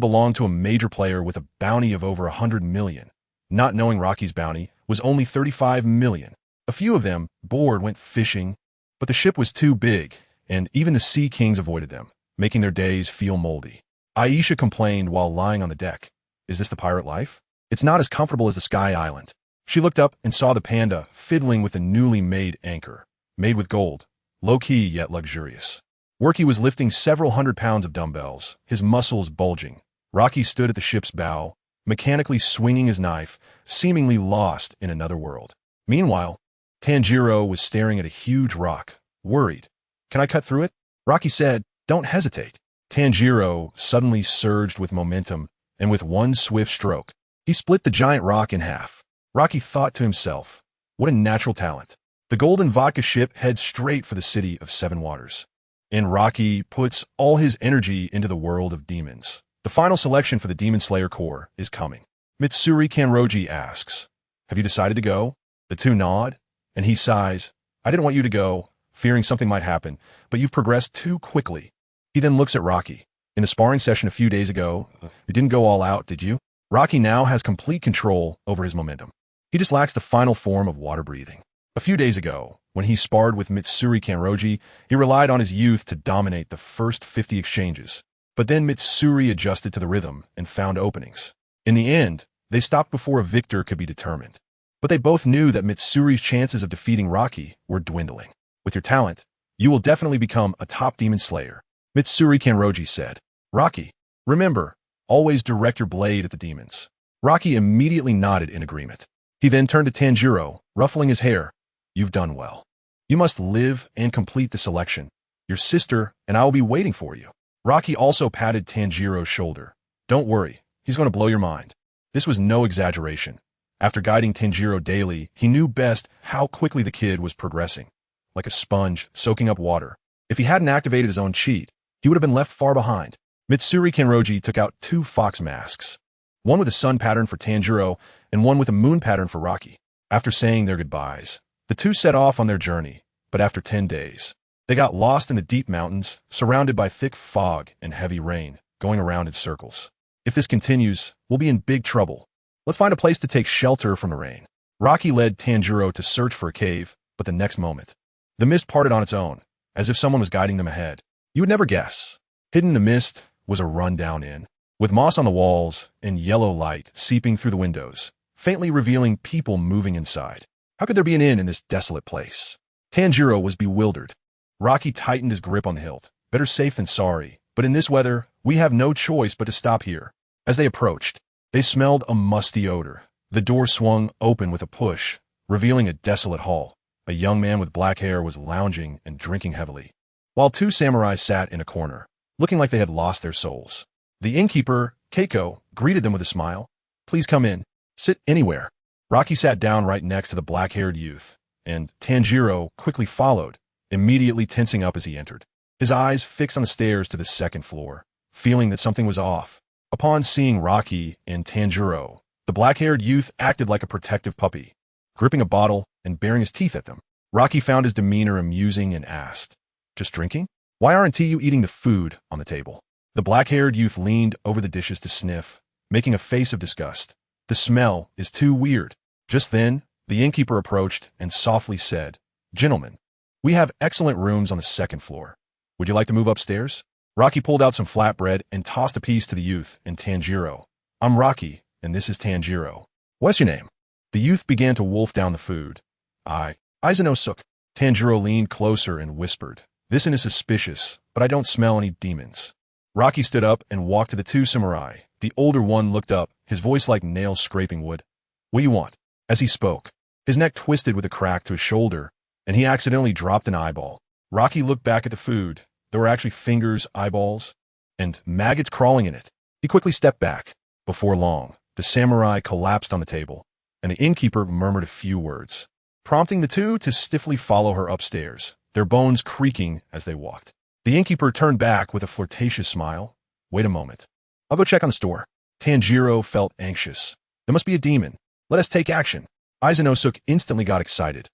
belonged to a major player with a bounty of over 100 million, not knowing Rocky's bounty was only 35 million. A few of them, bored, went fishing, but the ship was too big, and even the Sea Kings avoided them, making their days feel moldy. Aisha complained while lying on the deck. "Is this the pirate life? It's not as comfortable as the Sky Island." She looked up and saw the panda fiddling with a newly made anchor, made with gold, low-key yet luxurious. Worky was lifting several 100 pounds of dumbbells, his muscles bulging. Rocky stood at the ship's bow, mechanically swinging his knife, seemingly lost in another world. Meanwhile, Tanjiro was staring at a huge rock, worried. "Can I cut through it?" Rocky said, "Don't hesitate." Tanjiro suddenly surged with momentum, and with one swift stroke, he split the giant rock in half. Rocky thought to himself, what a natural talent. The Golden Vodka ship heads straight for the city of Seven Waters, and Rocky puts all his energy into the world of demons. The final selection for the Demon Slayer Corps is coming. Mitsuri Kanroji asks, "Have you decided to go?" The two nod, and he sighs, "I didn't want you to go, fearing something might happen, but you've progressed too quickly." He then looks at Rocky. In a sparring session a few days ago, you didn't go all out, did you? Rocky now has complete control over his momentum. He just lacks the final form of water breathing. A few days ago, when he sparred with Mitsuri Kanroji, he relied on his youth to dominate the first 50 exchanges. But then Mitsuri adjusted to the rhythm and found openings. In the end, they stopped before a victor could be determined. But they both knew that Mitsuri's chances of defeating Rocky were dwindling. With your talent, you will definitely become a top demon slayer, Mitsuri Kanroji said. Rocky, remember, always direct your blade at the demons. Rocky immediately nodded in agreement. He then turned to Tanjiro, ruffling his hair. You've done well. You must live and complete the selection. Your sister and I will be waiting for you. Rocky also patted Tanjiro's shoulder. Don't worry, he's going to blow your mind. This was no exaggeration. After guiding Tanjiro daily, he knew best how quickly the kid was progressing. Like a sponge soaking up water. If he hadn't activated his own cheat, he would have been left far behind. Mitsuri Kanroji took out 2 fox masks. One with a sun pattern for Tanjiro and one with a moon pattern for Rocky. After saying their goodbyes, the two set off on their journey, but after 10 days, they got lost in the deep mountains, surrounded by thick fog and heavy rain, going around in circles. If this continues, we'll be in big trouble. Let's find a place to take shelter from the rain. Rocky led Tanjiro to search for a cave, but the next moment, the mist parted on its own, as if someone was guiding them ahead. You would never guess. Hidden in the mist was a run-down inn, with moss on the walls and yellow light seeping through the windows, faintly revealing people moving inside. How could there be an inn in this desolate place? Tanjiro was bewildered. Rocky tightened his grip on the hilt. Better safe than sorry, but in this weather, we have no choice but to stop here. As they approached, they smelled a musty odor. The door swung open with a push, revealing a desolate hall. A young man with black hair was lounging and drinking heavily, while 2 samurai sat in a corner, looking like they had lost their souls. The innkeeper, Keiko, greeted them with a smile. Please come in. Sit anywhere. Rocky sat down right next to the black-haired youth, and Tanjiro quickly followed, immediately tensing up as he entered. His eyes fixed on the stairs to the 2nd floor, feeling that something was off. Upon seeing Rocky and Tanjiro, the black-haired youth acted like a protective puppy, gripping a bottle and baring his teeth at them. Rocky found his demeanor amusing and asked, Just drinking? Why aren't you eating the food on the table? The black-haired youth leaned over the dishes to sniff, making a face of disgust. The smell is too weird. Just then, the innkeeper approached and softly said, Gentlemen, we have excellent rooms on the 2nd floor. Would you like to move upstairs? Rocky pulled out some flatbread and tossed a piece to the youth and Tanjiro. I'm Rocky, and this is Tanjiro. What's your name? The youth began to wolf down the food. Izanosuke. Tanjiro leaned closer and whispered, This inn is suspicious, but I don't smell any demons. Rocky stood up and walked to the 2 samurai. The older one looked up, his voice like nails scraping wood. What do you want? As he spoke, his neck twisted with a crack to his shoulder, and he accidentally dropped an eyeball. Rocky looked back at the food. There were actually fingers, eyeballs, and maggots crawling in it. He quickly stepped back. Before long, the samurai collapsed on the table, and the innkeeper murmured a few words, prompting the 2 to stiffly follow her upstairs, their bones creaking as they walked. The innkeeper turned back with a flirtatious smile. Wait a moment. I'll go check on the store. Tanjiro felt anxious. There must be a demon. Let us take action. Izanosuke instantly got excited.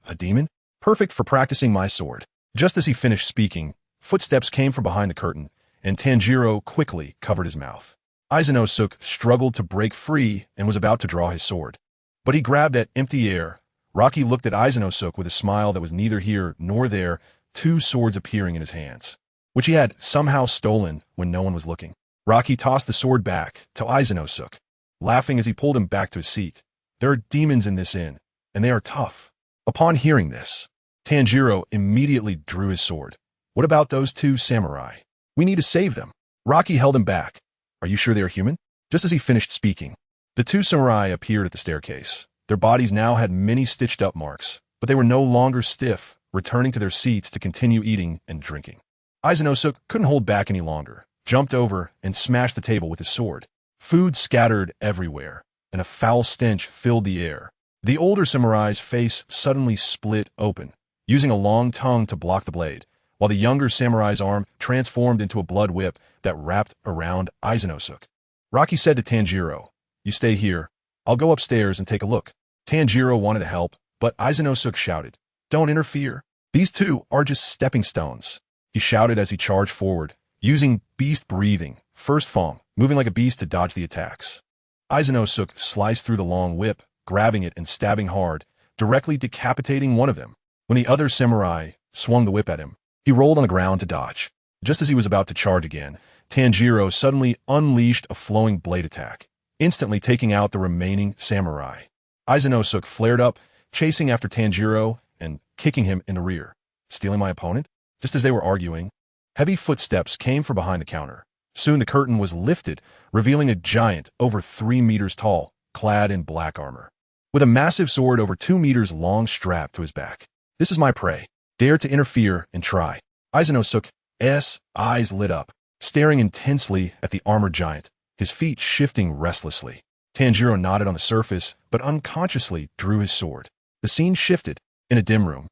A demon? Perfect for practicing my sword. Just as he finished speaking, footsteps came from behind the curtain, and Tanjiro quickly covered his mouth. Izanosuke struggled to break free and was about to draw his sword. But he grabbed at empty air. Rocky looked at Izanosuke with a smile that was neither here nor there, 2 swords appearing in his hands, which he had somehow stolen when no one was looking. Rocky tossed the sword back to Izanosuke, laughing as he pulled him back to his seat. There are demons in this inn, and they are tough. Upon hearing this, Tanjiro immediately drew his sword. What about those 2 samurai? We need to save them. Rocky held him back. Are you sure they are human? Just as he finished speaking, the 2 samurai appeared at the staircase. Their bodies now had many stitched-up marks, but they were no longer stiff, returning to their seats to continue eating and drinking. Izanosuke couldn't hold back any longer, jumped over and smashed the table with his sword. Food scattered everywhere, and a foul stench filled the air. The older samurai's face suddenly split open, using a long tongue to block the blade, while the younger samurai's arm transformed into a blood whip that wrapped around Izanosuke. Rocky said to Tanjiro, You stay here. I'll go upstairs and take a look. Tanjiro wanted to help, but Izanosuke shouted, Don't interfere. These 2 are just stepping stones. he shouted as he charged forward, using beast breathing, first form, moving like a beast to dodge the attacks. Aizanosuk sliced through the long whip, grabbing it and stabbing hard, directly decapitating one of them. When the other samurai swung the whip at him, he rolled on the ground to dodge. Just as he was about to charge again, Tanjiro suddenly unleashed a flowing blade attack, instantly taking out the remaining samurai. Aizanosuk flared up, chasing after Tanjiro and kicking him in the rear. Stealing my opponent? Just as they were arguing, heavy footsteps came from behind the counter. Soon the curtain was lifted, revealing a giant over 3 meters tall, clad in black armor, with a massive sword over 2 meters long strapped to his back. This is my prey. Dare to interfere and try. Aizanosuk's eyes lit up, staring intensely at the armored giant, his feet shifting restlessly. Tanjiro nodded on the surface, but unconsciously drew his sword. The scene shifted. In a dim room,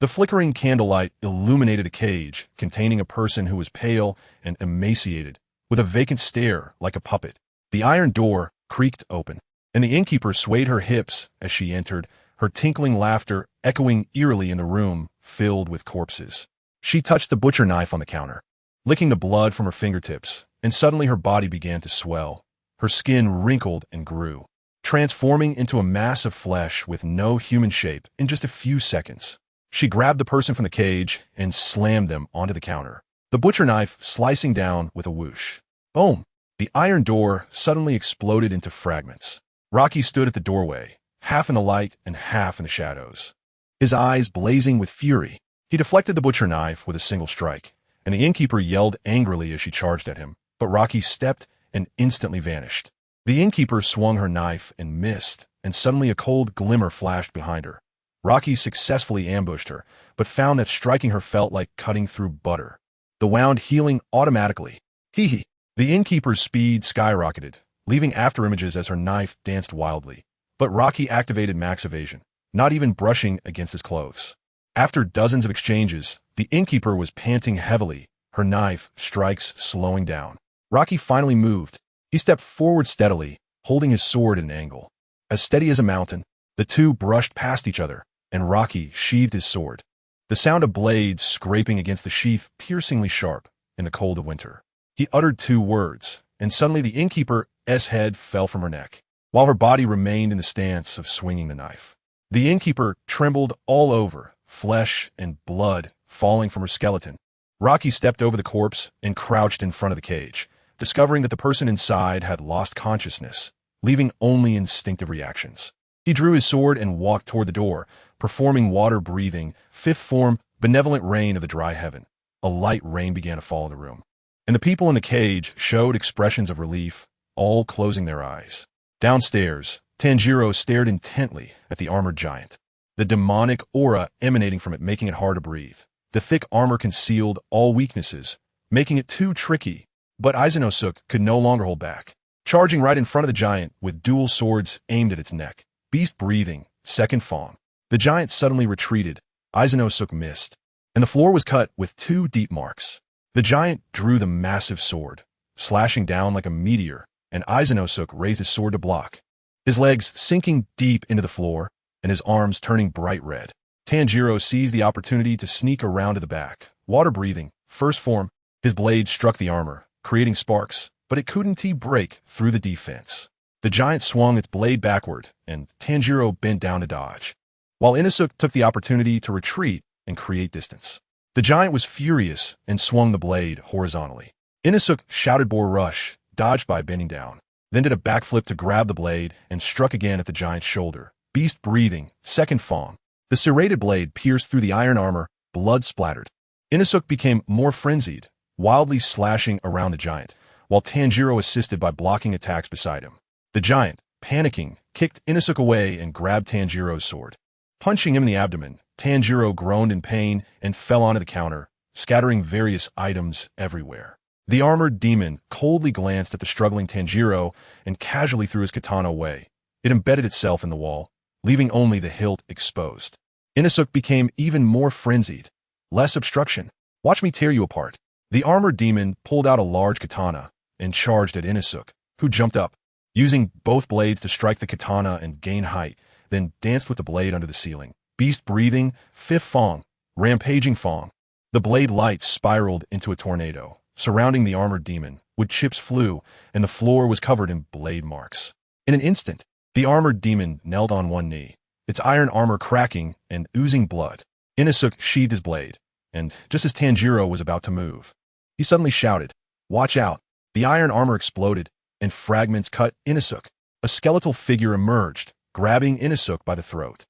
the flickering candlelight illuminated a cage containing a person who was pale and emaciated, with a vacant stare like a puppet. The iron door creaked open, and the innkeeper swayed her hips as she entered, her tinkling laughter echoing eerily in the room filled with corpses. She touched the butcher knife on the counter, licking the blood from her fingertips, and suddenly her body began to swell. Her skin wrinkled and grew, transforming into a mass of flesh with no human shape in just a few seconds. She grabbed the person from the cage and slammed them onto the counter, the butcher knife slicing down with a whoosh. Boom! The iron door suddenly exploded into fragments. Rocky stood at the doorway, half in the light and half in the shadows, his eyes blazing with fury. He deflected the butcher knife with a single strike, and the innkeeper yelled angrily as she charged at him, but Rocky stepped and instantly vanished. The innkeeper swung her knife and missed, and suddenly a cold glimmer flashed behind her. Rocky successfully ambushed her, but found that striking her felt like cutting through butter. The wound healing automatically. Hee. The innkeeper's speed skyrocketed, leaving afterimages as her knife danced wildly. But Rocky activated max evasion, not even brushing against his clothes. After dozens of exchanges, the innkeeper was panting heavily, her knife strikes slowing down. Rocky finally moved. He stepped forward steadily, holding his sword at an angle. As steady as a mountain, the two brushed past each other, and Rocky sheathed his sword. The sound of blades scraping against the sheath piercingly sharp in the cold of winter. He uttered 2 words, and suddenly the innkeeper's head fell from her neck, while her body remained in the stance of swinging the knife. The innkeeper trembled all over, flesh and blood falling from her skeleton. Rocky stepped over the corpse and crouched in front of the cage, discovering that the person inside had lost consciousness, leaving only instinctive reactions. He drew his sword and walked toward the door, performing water-breathing, 5th form, benevolent rain of the dry heaven. A light rain began to fall in the room, and the people in the cage showed expressions of relief, all closing their eyes. Downstairs, Tanjiro stared intently at the armored giant, the demonic aura emanating from it making it hard to breathe. The thick armor concealed all weaknesses, making it too tricky, but Aizanosuk could no longer hold back, charging right in front of the giant with dual swords aimed at its neck. Beast breathing, 2nd form. The giant suddenly retreated. Aizanosuk missed, and the floor was cut with 2 deep marks. The giant drew the massive sword, slashing down like a meteor, and Aizanosuk raised his sword to block, his legs sinking deep into the floor and his arms turning bright red. Tanjiro seized the opportunity to sneak around to the back. Water breathing, 1st form. His blade struck the armor, creating sparks, but it couldn't break through the defense. The giant swung its blade backward, and Tanjiro bent down to dodge, while Inosuke took the opportunity to retreat and create distance. The giant was furious and swung the blade horizontally. Inosuke shouted Boar Rush, dodged by bending down, then did a backflip to grab the blade and struck again at the giant's shoulder. Beast breathing, 2nd form. The serrated blade pierced through the iron armor, blood splattered. Inosuke became more frenzied, wildly slashing around the giant, while Tanjiro assisted by blocking attacks beside him. The giant, panicking, kicked Inosuke away and grabbed Tanjiro's sword. Punching him in the abdomen, Tanjiro groaned in pain and fell onto the counter, scattering various items everywhere. The armored demon coldly glanced at the struggling Tanjiro and casually threw his katana away. It embedded itself in the wall, leaving only the hilt exposed. Inosuke became even more frenzied. Less obstruction. Watch me tear you apart. The armored demon pulled out a large katana and charged at Inosuke, who jumped up, using both blades to strike the katana and gain height, then danced with the blade under the ceiling. Beast breathing, 5th form. Rampaging form. The blade light spiraled into a tornado, surrounding the armored demon. Wood chips flew, and the floor was covered in blade marks. In an instant, the armored demon knelt on one knee, its iron armor cracking and oozing blood. Inosuke sheathed his blade, and just as Tanjiro was about to move, he suddenly shouted, "Watch out!" The iron armor exploded, and fragments cut Inosuke. A skeletal figure emerged, grabbing Inosuke by the throat.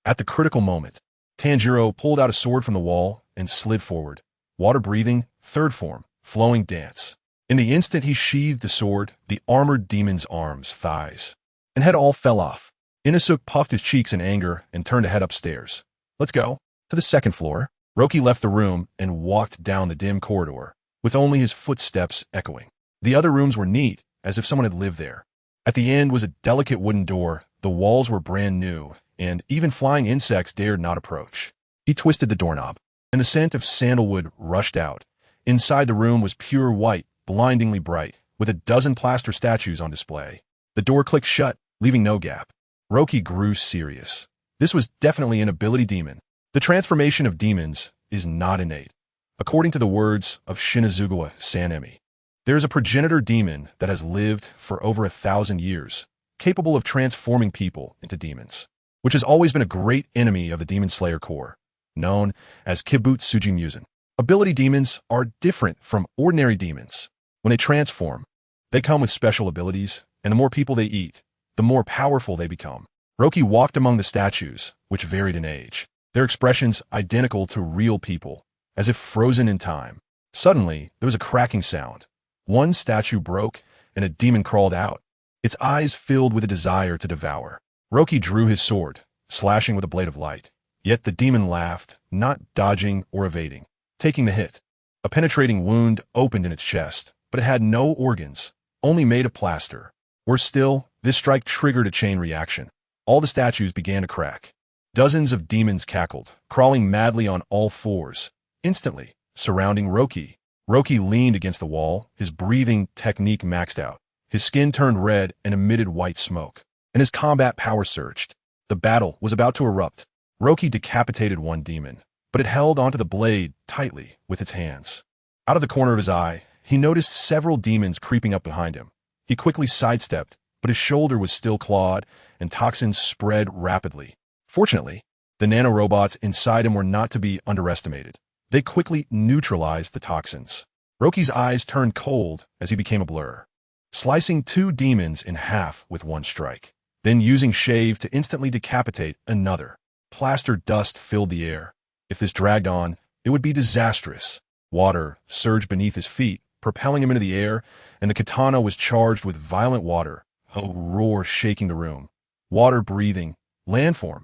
At the critical moment, Tanjiro pulled out a sword from the wall and slid forward. Water-breathing, third form, flowing dance. In the instant he sheathed the sword, the armored demon's arms, thighs, and head all fell off. Inosuke puffed his cheeks in anger and turned to head upstairs. "Let's go." To the second floor, Roki left the room and walked down the dim corridor, with only his footsteps echoing. The other rooms were neat, as if someone had lived there. At the end was a delicate wooden door, the walls were brand new, and even flying insects dared not approach. He twisted the doorknob, and the scent of sandalwood rushed out. Inside the room was pure white, blindingly bright, with a dozen plaster statues on display. The door clicked shut, leaving no gap. Roki grew serious. This was definitely an ability demon. The transformation of demons is not innate. According to the words of Shinazugawa Sanemi, there is a progenitor demon that has lived for over 1,000 years, capable of transforming people into demons, which has always been a great enemy of the Demon Slayer Corps, known as Kibutsuji. Ability demons are different from ordinary demons. When they transform, they come with special abilities, and the more people they eat, the more powerful they become. Roki walked among the statues, which varied in age, their expressions identical to real people, as if frozen in time. Suddenly, there was a cracking sound. One statue broke, and a demon crawled out, its eyes filled with a desire to devour. Roki drew his sword, slashing with a blade of light. Yet the demon laughed, not dodging or evading, taking the hit. A penetrating wound opened in its chest, but it had no organs, only made of plaster. Worse still, this strike triggered a chain reaction. All the statues began to crack. Dozens of demons cackled, crawling madly on all fours, instantly surrounding Roki. Roki leaned against the wall, his breathing technique maxed out. His skin turned red and emitted white smoke, and his combat power surged. The battle was about to erupt. Roki decapitated one demon, but it held onto the blade tightly with its hands. Out of the corner of his eye, he noticed several demons creeping up behind him. He quickly sidestepped, but his shoulder was still clawed, and toxins spread rapidly. Fortunately, the nanorobots inside him were not to be underestimated. They quickly neutralized the toxins. Roki's eyes turned cold as he became a blur, slicing two demons in half with one strike, then using shave to instantly decapitate another. Plaster dust filled the air. If this dragged on, it would be disastrous. Water surged beneath his feet, propelling him into the air, and the katana was charged with violent water, a roar shaking the room. Water breathing, landform,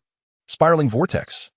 spiraling vortex.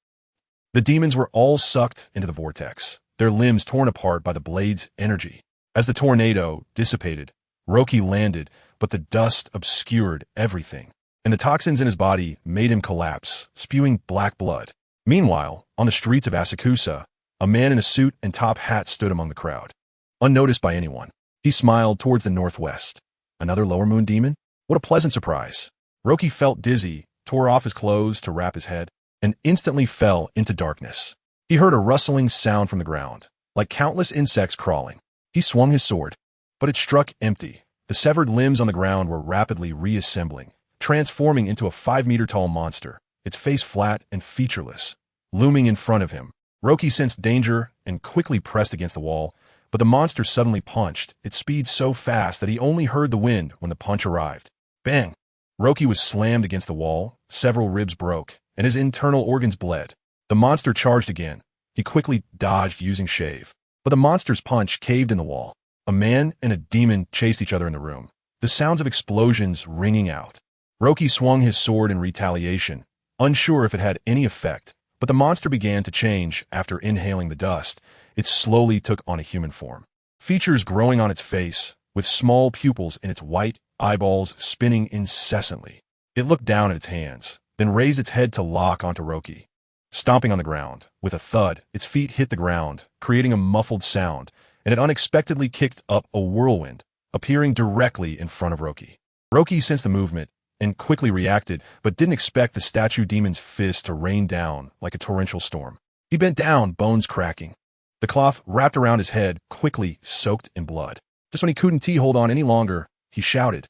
The demons were all sucked into the vortex, their limbs torn apart by the blade's energy. As the tornado dissipated, Roki landed, but the dust obscured everything, and the toxins in his body made him collapse, spewing black blood. Meanwhile, on the streets of Asakusa, a man in a suit and top hat stood among the crowd. Unnoticed by anyone, he smiled towards the northwest. Another lower moon demon? What a pleasant surprise. Roki felt dizzy, tore off his clothes to wrap his head, and instantly fell into darkness. He heard a rustling sound from the ground, like countless insects crawling. He swung his sword, but it struck empty. The severed limbs on the ground were rapidly reassembling, transforming into a 5-meter-tall monster, its face flat and featureless. Looming in front of him, Roki sensed danger and quickly pressed against the wall, but the monster suddenly punched, its speed so fast that he only heard the wind when the punch arrived. Bang! Roki was slammed against the wall, several ribs broke, and his internal organs bled. The monster charged again. He quickly dodged using shave, but the monster's punch caved in the wall. A man and a demon chased each other in the room, the sounds of explosions ringing out. Roki swung his sword in retaliation, unsure if it had any effect, but the monster began to change after inhaling the dust. It slowly took on a human form. Features growing on its face, with small pupils in its white eyeballs spinning incessantly. It looked down at its hands, then raised its head to lock onto Roki. Stomping on the ground, with a thud, its feet hit the ground, creating a muffled sound, and it unexpectedly kicked up a whirlwind, appearing directly in front of Roki. Roki sensed the movement and quickly reacted, but didn't expect the statue demon's fist to rain down like a torrential storm. He bent down, bones cracking. The cloth wrapped around his head quickly soaked in blood. Just when he couldn't hold on any longer, he shouted,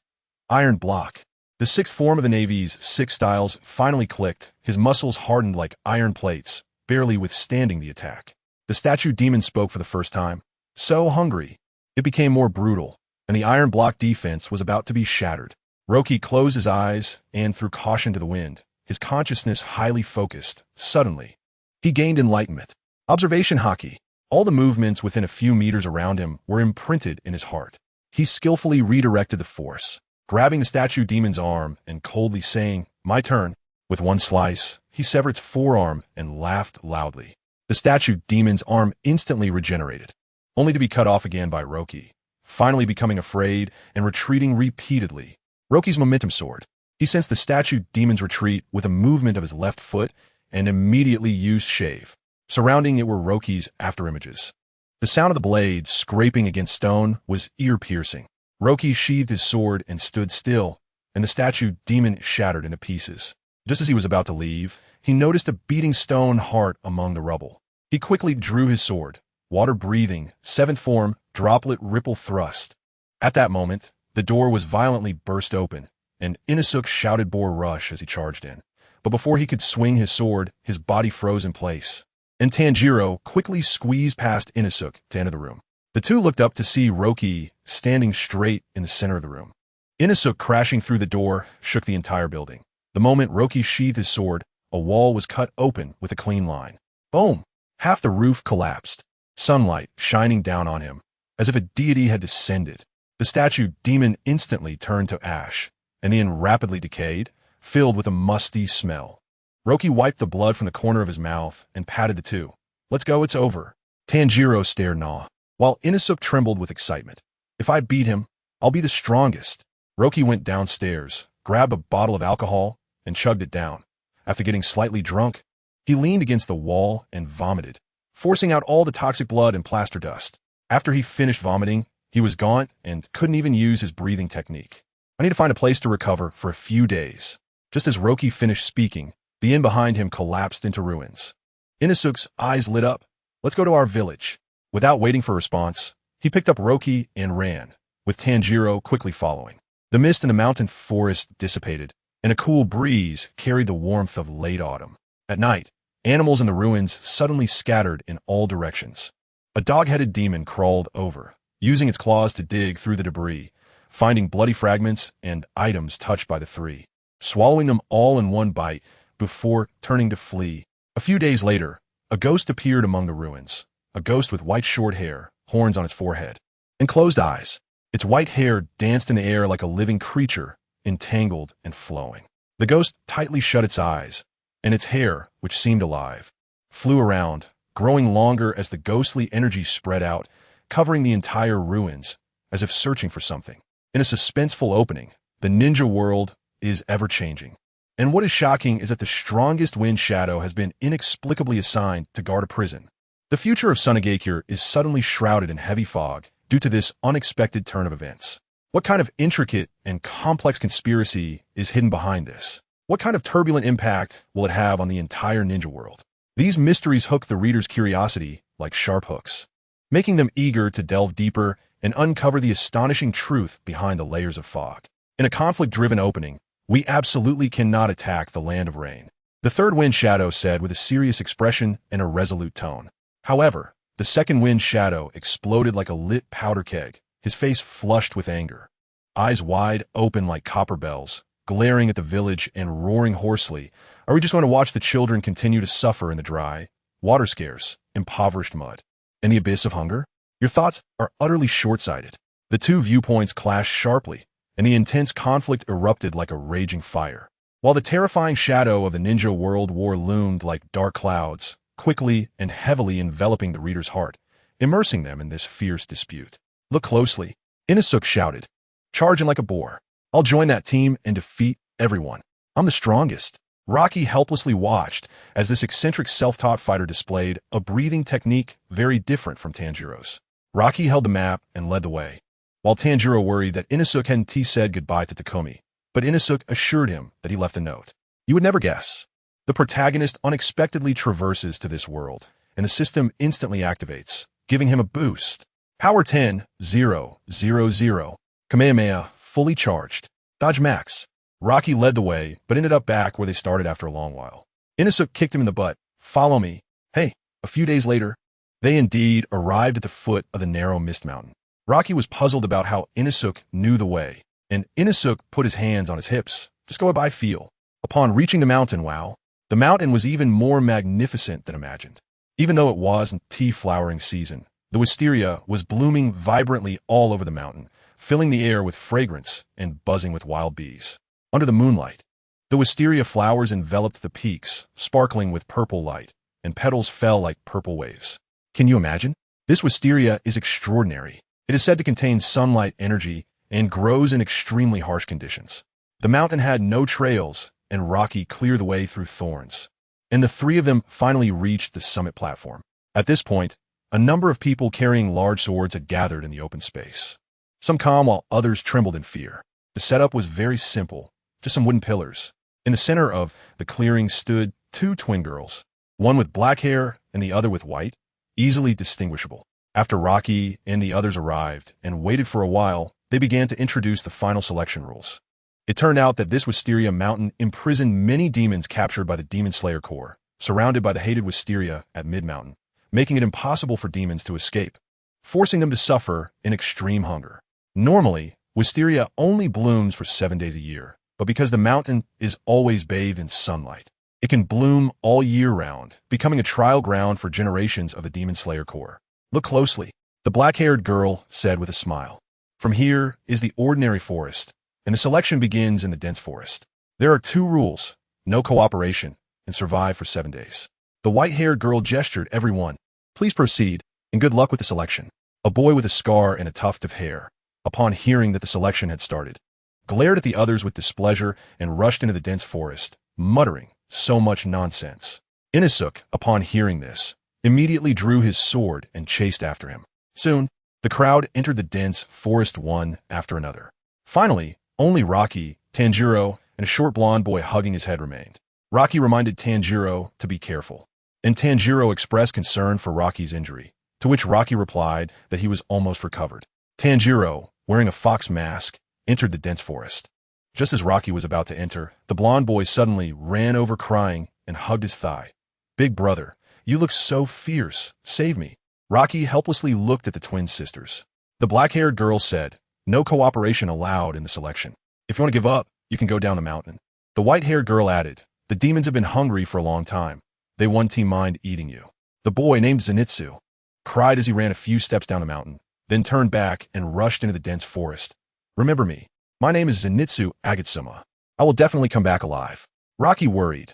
"Iron block." The sixth form of the Navy's 6 styles finally clicked, his muscles hardened like iron plates, barely withstanding the attack. The statue demon spoke for the first time. So hungry. It became more brutal, and the iron block defense was about to be shattered. Roki closed his eyes and threw caution to the wind, his consciousness highly focused. Suddenly, he gained enlightenment. Observation haki. All the movements within a few meters around him were imprinted in his heart. He skillfully redirected the force, grabbing the statue demon's arm and coldly saying, "My turn." With one slice, he severed its forearm and laughed loudly. The statue demon's arm instantly regenerated, only to be cut off again by Roki, finally becoming afraid and retreating repeatedly. Roki's momentum soared. He sensed the statue demon's retreat with a movement of his left foot and immediately used shave. Surrounding it were Roki's afterimages. The sound of the blades scraping against stone was ear-piercing. Roki sheathed his sword and stood still, and the statue demon shattered into pieces. Just as he was about to leave, he noticed a beating stone heart among the rubble. He quickly drew his sword, water-breathing, 7th form, droplet ripple thrust. At that moment, the door was violently burst open, and Inosuke shouted "Boar rush" as he charged in. But before he could swing his sword, his body froze in place, and Tanjiro quickly squeezed past Inosuke to enter the room. The two looked up to see Roki standing straight in the center of the room. Inosuke crashing through the door shook the entire building. The moment Roki sheathed his sword, a wall was cut open with a clean line. Boom! Half the roof collapsed, sunlight shining down on him, as if a deity had descended. The statue demon instantly turned to ash, and then rapidly decayed, filled with a musty smell. Roki wiped the blood from the corner of his mouth and patted the two. "Let's go, it's over." Tanjiro stared in awe, while Inosuke trembled with excitement. "If I beat him, I'll be the strongest." Roki went downstairs, grabbed a bottle of alcohol, and chugged it down. After getting slightly drunk, he leaned against the wall and vomited, forcing out all the toxic blood and plaster dust. After he finished vomiting, he was gaunt and couldn't even use his breathing technique. "I need to find a place to recover for a few days." Just as Roki finished speaking, the inn behind him collapsed into ruins. Inosuke's eyes lit up. "Let's go to our village." Without waiting for a response, he picked up Roki and ran, with Tanjiro quickly following. The mist in the mountain forest dissipated, and a cool breeze carried the warmth of late autumn. At night, animals in the ruins suddenly scattered in all directions. A dog-headed demon crawled over, using its claws to dig through the debris, finding bloody fragments and items touched by the three, swallowing them all in one bite before turning to flee. A few days later, a ghost appeared among the ruins, a ghost with white short hair, horns on its forehead, and closed eyes. Its white hair danced in the air like a living creature, entangled and flowing. The ghost tightly shut its eyes, and its hair, which seemed alive, flew around, growing longer as the ghostly energy spread out, covering the entire ruins, as if searching for something. In a suspenseful opening, the ninja world is ever-changing. And what is shocking is that the strongest wind shadow has been inexplicably assigned to guard a prison. The future of Sunagakure is suddenly shrouded in heavy fog due to this unexpected turn of events. What kind of intricate and complex conspiracy is hidden behind this? What kind of turbulent impact will it have on the entire ninja world? These mysteries hook the reader's curiosity like sharp hooks, making them eager to delve deeper and uncover the astonishing truth behind the layers of fog. In a conflict-driven opening, we absolutely cannot attack the land of rain, the third wind shadow said with a serious expression and a resolute tone. However, the second wind shadow exploded like a lit powder keg, his face flushed with anger, eyes wide open like copper bells, glaring at the village and roaring hoarsely. "Are we just going to watch the children continue to suffer in the dry, water-scarce, impoverished mud, in the abyss of hunger? Your thoughts are utterly short-sighted." The two viewpoints clashed sharply, and the intense conflict erupted like a raging fire. While the terrifying shadow of the ninja world war loomed like dark clouds, quickly and heavily enveloping the reader's heart, immersing them in this fierce dispute. "Look closely," Inosuke shouted, charging like a boar. "I'll join that team and defeat everyone. I'm the strongest." Rocky helplessly watched as this eccentric self-taught fighter displayed a breathing technique very different from Tanjiro's. Rocky held the map and led the way, while Tanjiro worried that Inosuke hadn't said goodbye to Takumi, but Inosuke assured him that he left a note. You would never guess. The protagonist unexpectedly traverses to this world, and the system instantly activates, giving him a boost. Power 10,000. Kamehameha, fully charged. Dodge max. Rocky led the way, but ended up back where they started after a long while. Inosuke kicked him in the butt. Follow me. Hey, a few days later, they indeed arrived at the foot of the narrow mist mountain. Rocky was puzzled about how Inosuke knew the way, and Inosuke put his hands on his hips. Just go by feel. Upon reaching the mountain, the mountain was even more magnificent than imagined. Even though it wasn't tea flowering season, the wisteria was blooming vibrantly all over the mountain, filling the air with fragrance and buzzing with wild bees. Under the moonlight, the wisteria flowers enveloped the peaks, sparkling with purple light, and petals fell like purple waves. Can you imagine? This wisteria is extraordinary. It is said to contain sunlight energy and grows in extremely harsh conditions. The mountain had no trails, and Rocky cleared the way through thorns. And the three of them finally reached the summit platform. At this point, a number of people carrying large swords had gathered in the open space. Some calm while others trembled in fear. The setup was very simple, just some wooden pillars. In the center of the clearing stood two twin girls, one with black hair and the other with white, easily distinguishable. After Rocky and the others arrived and waited for a while, they began to introduce the final selection rules. It turned out that this Wisteria mountain imprisoned many demons captured by the Demon Slayer Corps, surrounded by the hated Wisteria at mid-mountain, making it impossible for demons to escape, forcing them to suffer in extreme hunger. Normally, Wisteria only blooms for 7 days a year, but because the mountain is always bathed in sunlight, it can bloom all year round, becoming a trial ground for generations of the Demon Slayer Corps. Look closely, the black-haired girl said with a smile. From here is the ordinary forest, and the selection begins in the dense forest. There are 2 rules, no cooperation, and survive for 7 days. The white-haired girl gestured everyone. Please proceed, and good luck with the selection. A boy with a scar and a tuft of hair, upon hearing that the selection had started, glared at the others with displeasure and rushed into the dense forest, muttering, "So much nonsense." Inosuke, upon hearing this, immediately drew his sword and chased after him. Soon, the crowd entered the dense forest one after another. Finally, only Rocky, Tanjiro, and a short blonde boy hugging his head remained. Rocky reminded Tanjiro to be careful, and Tanjiro expressed concern for Rocky's injury, to which Rocky replied that he was almost recovered. Tanjiro, wearing a fox mask, entered the dense forest. Just as Rocky was about to enter, the blonde boy suddenly ran over crying and hugged his thigh. "Big brother, you look so fierce. Save me." Rocky helplessly looked at the twin sisters. The black-haired girl said, "No cooperation allowed in the selection. If you want to give up, you can go down the mountain." The white-haired girl added, "The demons have been hungry for a long time. They won't mind eating you." The boy, named Zenitsu, cried as he ran a few steps down the mountain, then turned back and rushed into the dense forest. "Remember me. My name is Zenitsu Agatsuma. I will definitely come back alive." Rocky worried.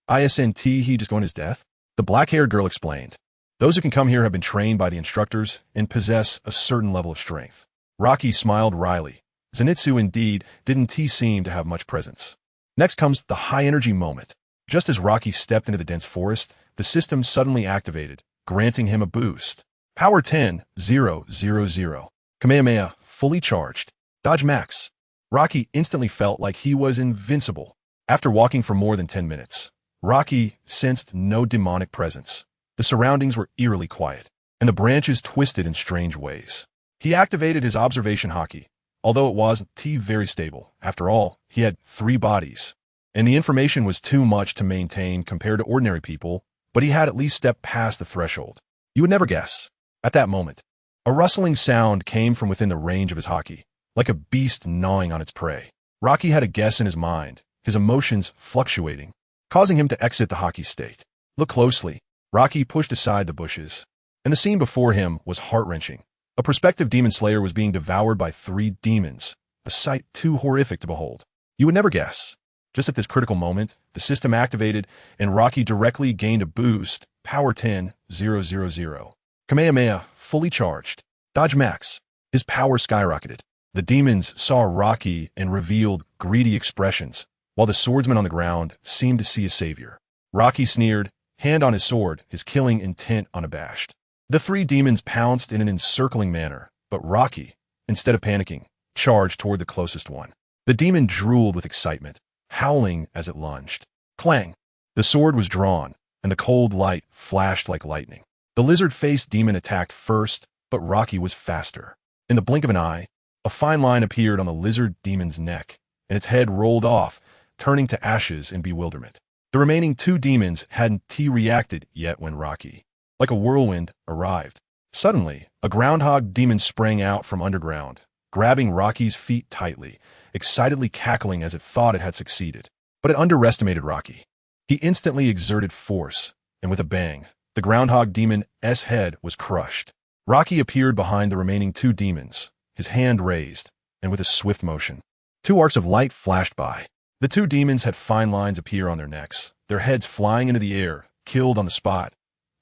"Isn't he just going his death?" The black-haired girl explained. "Those who can come here have been trained by the instructors and possess a certain level of strength." Rocky smiled wryly. Zenitsu indeed didn't seem to have much presence. Next comes the high-energy moment. Just as Rocky stepped into the dense forest, the system suddenly activated, granting him a boost. Power 10,000. Kamehameha, fully charged. Dodge max. Rocky instantly felt like he was invincible. After walking for more than 10 minutes, Rocky sensed no demonic presence. The surroundings were eerily quiet, and the branches twisted in strange ways. He activated his observation haki, although it wasn't very stable. After all, he had 3 bodies, and the information was too much to maintain compared to ordinary people, but he had at least stepped past the threshold. You would never guess. At that moment, a rustling sound came from within the range of his haki, like a beast gnawing on its prey. Rocky had a guess in his mind, his emotions fluctuating, causing him to exit the haki state. Look closely. Rocky pushed aside the bushes, and the scene before him was heart-wrenching. A prospective demon slayer was being devoured by 3 demons, a sight too horrific to behold. You would never guess. Just at this critical moment, the system activated, and Rocky directly gained a boost. Power 10,000. Kamehameha, fully charged. Dodge max. His power skyrocketed. The demons saw Rocky and revealed greedy expressions, while the swordsman on the ground seemed to see a savior. Rocky sneered, hand on his sword, his killing intent unabashed. The 3 demons pounced in an encircling manner, but Rocky, instead of panicking, charged toward the closest one. The demon drooled with excitement, howling as it lunged. Clang! The sword was drawn, and the cold light flashed like lightning. The lizard-faced demon attacked first, but Rocky was faster. In the blink of an eye, a fine line appeared on the lizard demon's neck, and its head rolled off, turning to ashes in bewilderment. The remaining two demons hadn't reacted yet when Rocky, like a whirlwind, arrived. Suddenly, a groundhog demon sprang out from underground, grabbing Rocky's feet tightly, excitedly cackling as it thought it had succeeded. But it underestimated Rocky. He instantly exerted force, and with a bang, the groundhog demon's head was crushed. Rocky appeared behind the remaining two demons, his hand raised, and with a swift motion. Two arcs of light flashed by. The two demons had fine lines appear on their necks, their heads flying into the air, killed on the spot,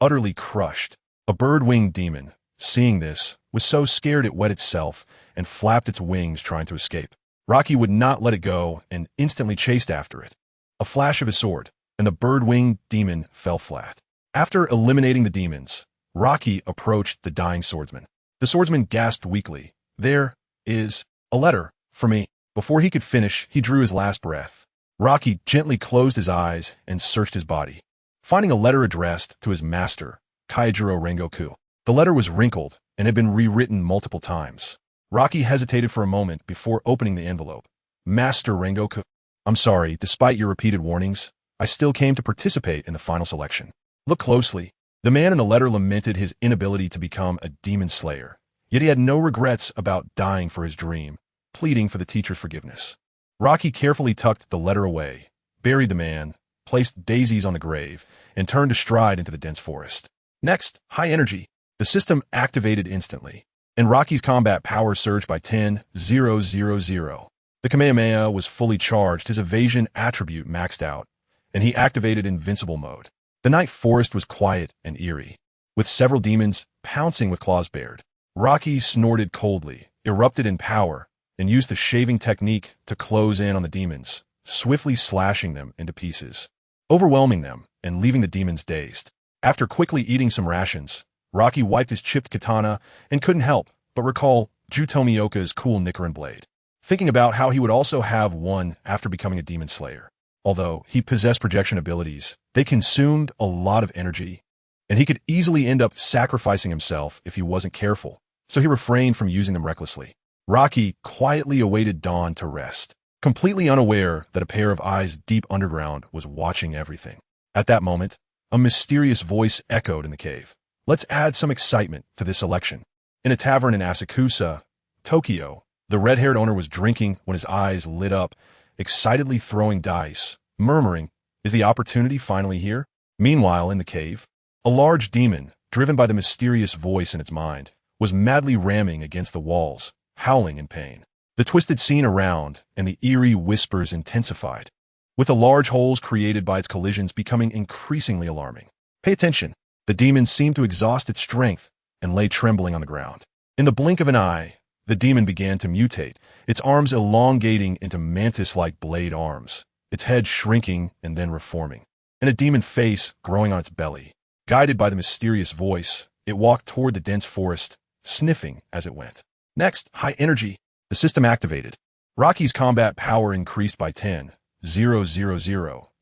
utterly crushed. A bird-winged demon, seeing this, was so scared it wet itself and flapped its wings trying to escape. Rocky would not let it go and instantly chased after it. A flash of his sword, and the bird-winged demon fell flat. After eliminating the demons, Rocky approached the dying swordsman. The swordsman gasped weakly, "There is a letter for me." Before he could finish, he drew his last breath. Rocky gently closed his eyes and searched his body, finding a letter addressed to his master, Kaijiro Rengoku. The letter was wrinkled and had been rewritten multiple times. Rocky hesitated for a moment before opening the envelope. "Master Rengoku, I'm sorry, despite your repeated warnings, I still came to participate in the final selection. Look closely." The man in the letter lamented his inability to become a demon slayer, yet he had no regrets about dying for his dream, pleading for the teacher's forgiveness. Rocky carefully tucked the letter away, buried the man, placed daisies on the grave, and turned to stride into the dense forest. Next, high energy. The system activated instantly, and Rocky's combat power surged by 10,000. The Kamehameha was fully charged, his evasion attribute maxed out, and he activated invincible mode. The night forest was quiet and eerie, with several demons pouncing with claws bared. Rocky snorted coldly, erupted in power, and used the shaving technique to close in on the demons, swiftly slashing them into pieces, overwhelming them and leaving the demons dazed. After quickly eating some rations, Rocky wiped his chipped katana and couldn't help but recall Jutomioka's cool Nichiren blade, thinking about how he would also have one after becoming a demon slayer. Although he possessed projection abilities, they consumed a lot of energy, and he could easily end up sacrificing himself if he wasn't careful, so he refrained from using them recklessly. Rocky quietly awaited dawn to rest, completely unaware that a pair of eyes deep underground was watching everything. At that moment, a mysterious voice echoed in the cave. "Let's add some excitement to this selection." In a tavern in Asakusa, Tokyo, the red-haired owner was drinking when his eyes lit up, excitedly throwing dice, murmuring, "Is the opportunity finally here?" Meanwhile, in the cave, a large demon, driven by the mysterious voice in its mind, was madly ramming against the walls, howling in pain. The twisted scene around and the eerie whispers intensified, with the large holes created by its collisions becoming increasingly alarming. Pay attention. The demon seemed to exhaust its strength and lay trembling on the ground. In the blink of an eye, the demon began to mutate, its arms elongating into mantis-like blade arms, its head shrinking and then reforming, and a demon face growing on its belly. Guided by the mysterious voice, it walked toward the dense forest, sniffing as it went. Next, high energy. The system activated. Rocky's combat power increased by 10,000.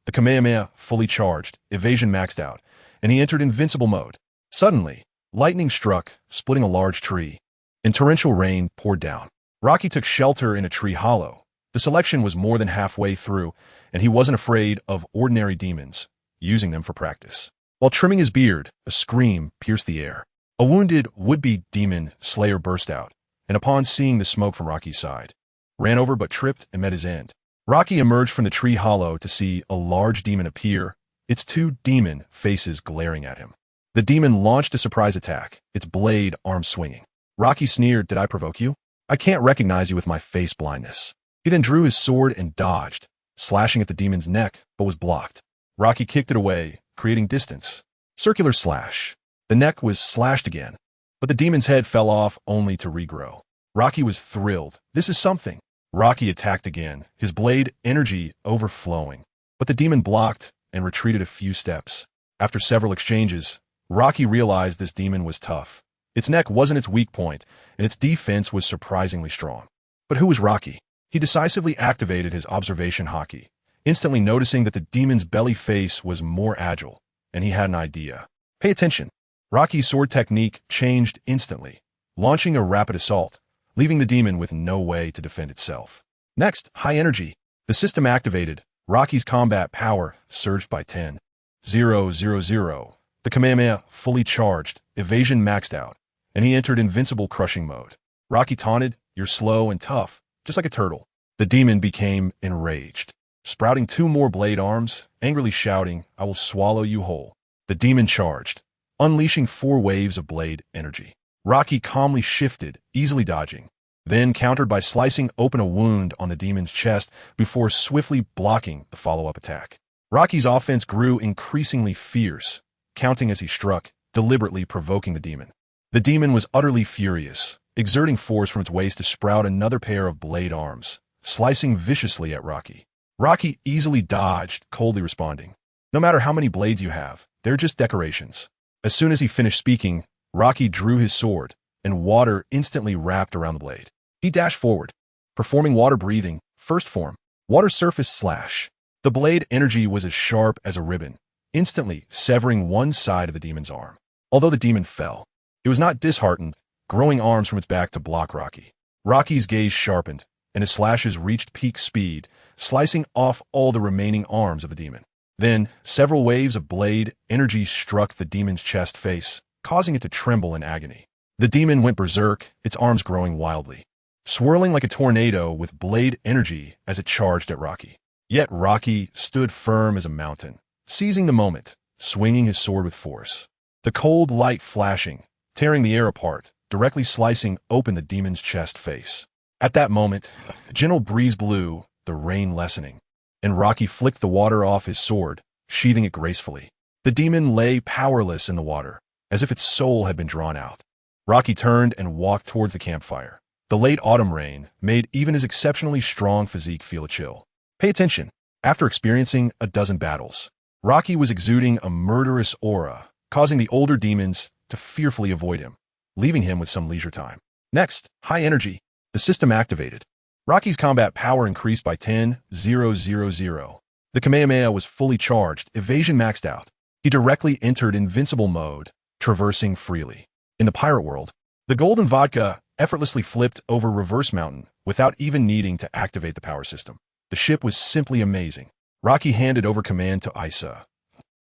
The Kamehameha fully charged, evasion maxed out, and he entered invincible mode. Suddenly, lightning struck, splitting a large tree, and torrential rain poured down. Rocky took shelter in a tree hollow. The selection was more than halfway through, and he wasn't afraid of ordinary demons, using them for practice. While trimming his beard, a scream pierced the air. A wounded would-be demon slayer burst out, and upon seeing the smoke from Rocky's side, ran over but tripped and met his end. Rocky emerged from the tree hollow to see a large demon appear, its two demon faces glaring at him. The demon launched a surprise attack, its blade arm swinging. Rocky sneered, "Did I provoke you? I can't recognize you with my face blindness." He then drew his sword and dodged, slashing at the demon's neck, but was blocked. Rocky kicked it away, creating distance. Circular slash. The neck was slashed again, but the demon's head fell off only to regrow. Rocky was thrilled. This is something. Rocky attacked again, his blade energy overflowing, but the demon blocked and retreated a few steps. After several exchanges, Rocky realized this demon was tough. Its neck wasn't its weak point, and its defense was surprisingly strong. But who was Rocky? He decisively activated his observation hockey, instantly noticing that the demon's belly face was more agile, and he had an idea. Pay attention. Rocky's sword technique changed instantly, launching a rapid assault, leaving the demon with no way to defend itself. Next, high energy. The system activated. Rocky's combat power surged by 10. 0, 0, 0. The Kamehameha fully charged, evasion maxed out, and he entered invincible crushing mode. Rocky taunted, "You're slow and tough, just like a turtle." The demon became enraged, sprouting 2 more blade arms, angrily shouting, "I will swallow you whole." The demon charged, unleashing 4 waves of blade energy. Rocky calmly shifted, easily dodging, then countered by slicing open a wound on the demon's chest before swiftly blocking the follow-up attack. Rocky's offense grew increasingly fierce, counting as he struck, deliberately provoking the demon. The demon was utterly furious, exerting force from its waist to sprout another pair of blade arms, slicing viciously at Rocky. Rocky easily dodged, coldly responding, "No matter how many blades you have, they're just decorations." As soon as he finished speaking, Rocky drew his sword, and water instantly wrapped around the blade. He dashed forward, performing water breathing, first form, water surface slash. The blade energy was as sharp as a ribbon, instantly severing one side of the demon's arm. Although the demon fell, it was not disheartened, growing arms from its back to block Rocky. Rocky's gaze sharpened, and his slashes reached peak speed, slicing off all the remaining arms of the demon. Then, several waves of blade energy struck the demon's chest face, causing it to tremble in agony. The demon went berserk, its arms growing wildly, swirling like a tornado with blade energy as it charged at Rocky. Yet Rocky stood firm as a mountain, seizing the moment, swinging his sword with force. The cold light flashing, tearing the air apart, directly slicing open the demon's chest face. At that moment, a gentle breeze blew, the rain lessening, and Rocky flicked the water off his sword, sheathing it gracefully. The demon lay powerless in the water, as if its soul had been drawn out. Rocky turned and walked towards the campfire. The late autumn rain made even his exceptionally strong physique feel a chill. Pay attention. After experiencing a dozen battles, Rocky was exuding a murderous aura, causing the older demons to fearfully avoid him, leaving him with some leisure time. Next, high energy. The system activated. Rocky's combat power increased by 10, 0, 0, 0. The Kamehameha was fully charged, evasion maxed out. He directly entered invincible mode, traversing freely. In the pirate world, the golden vodka effortlessly flipped over Reverse Mountain without even needing to activate the power system. The ship was simply amazing. Rocky handed over command to Isa.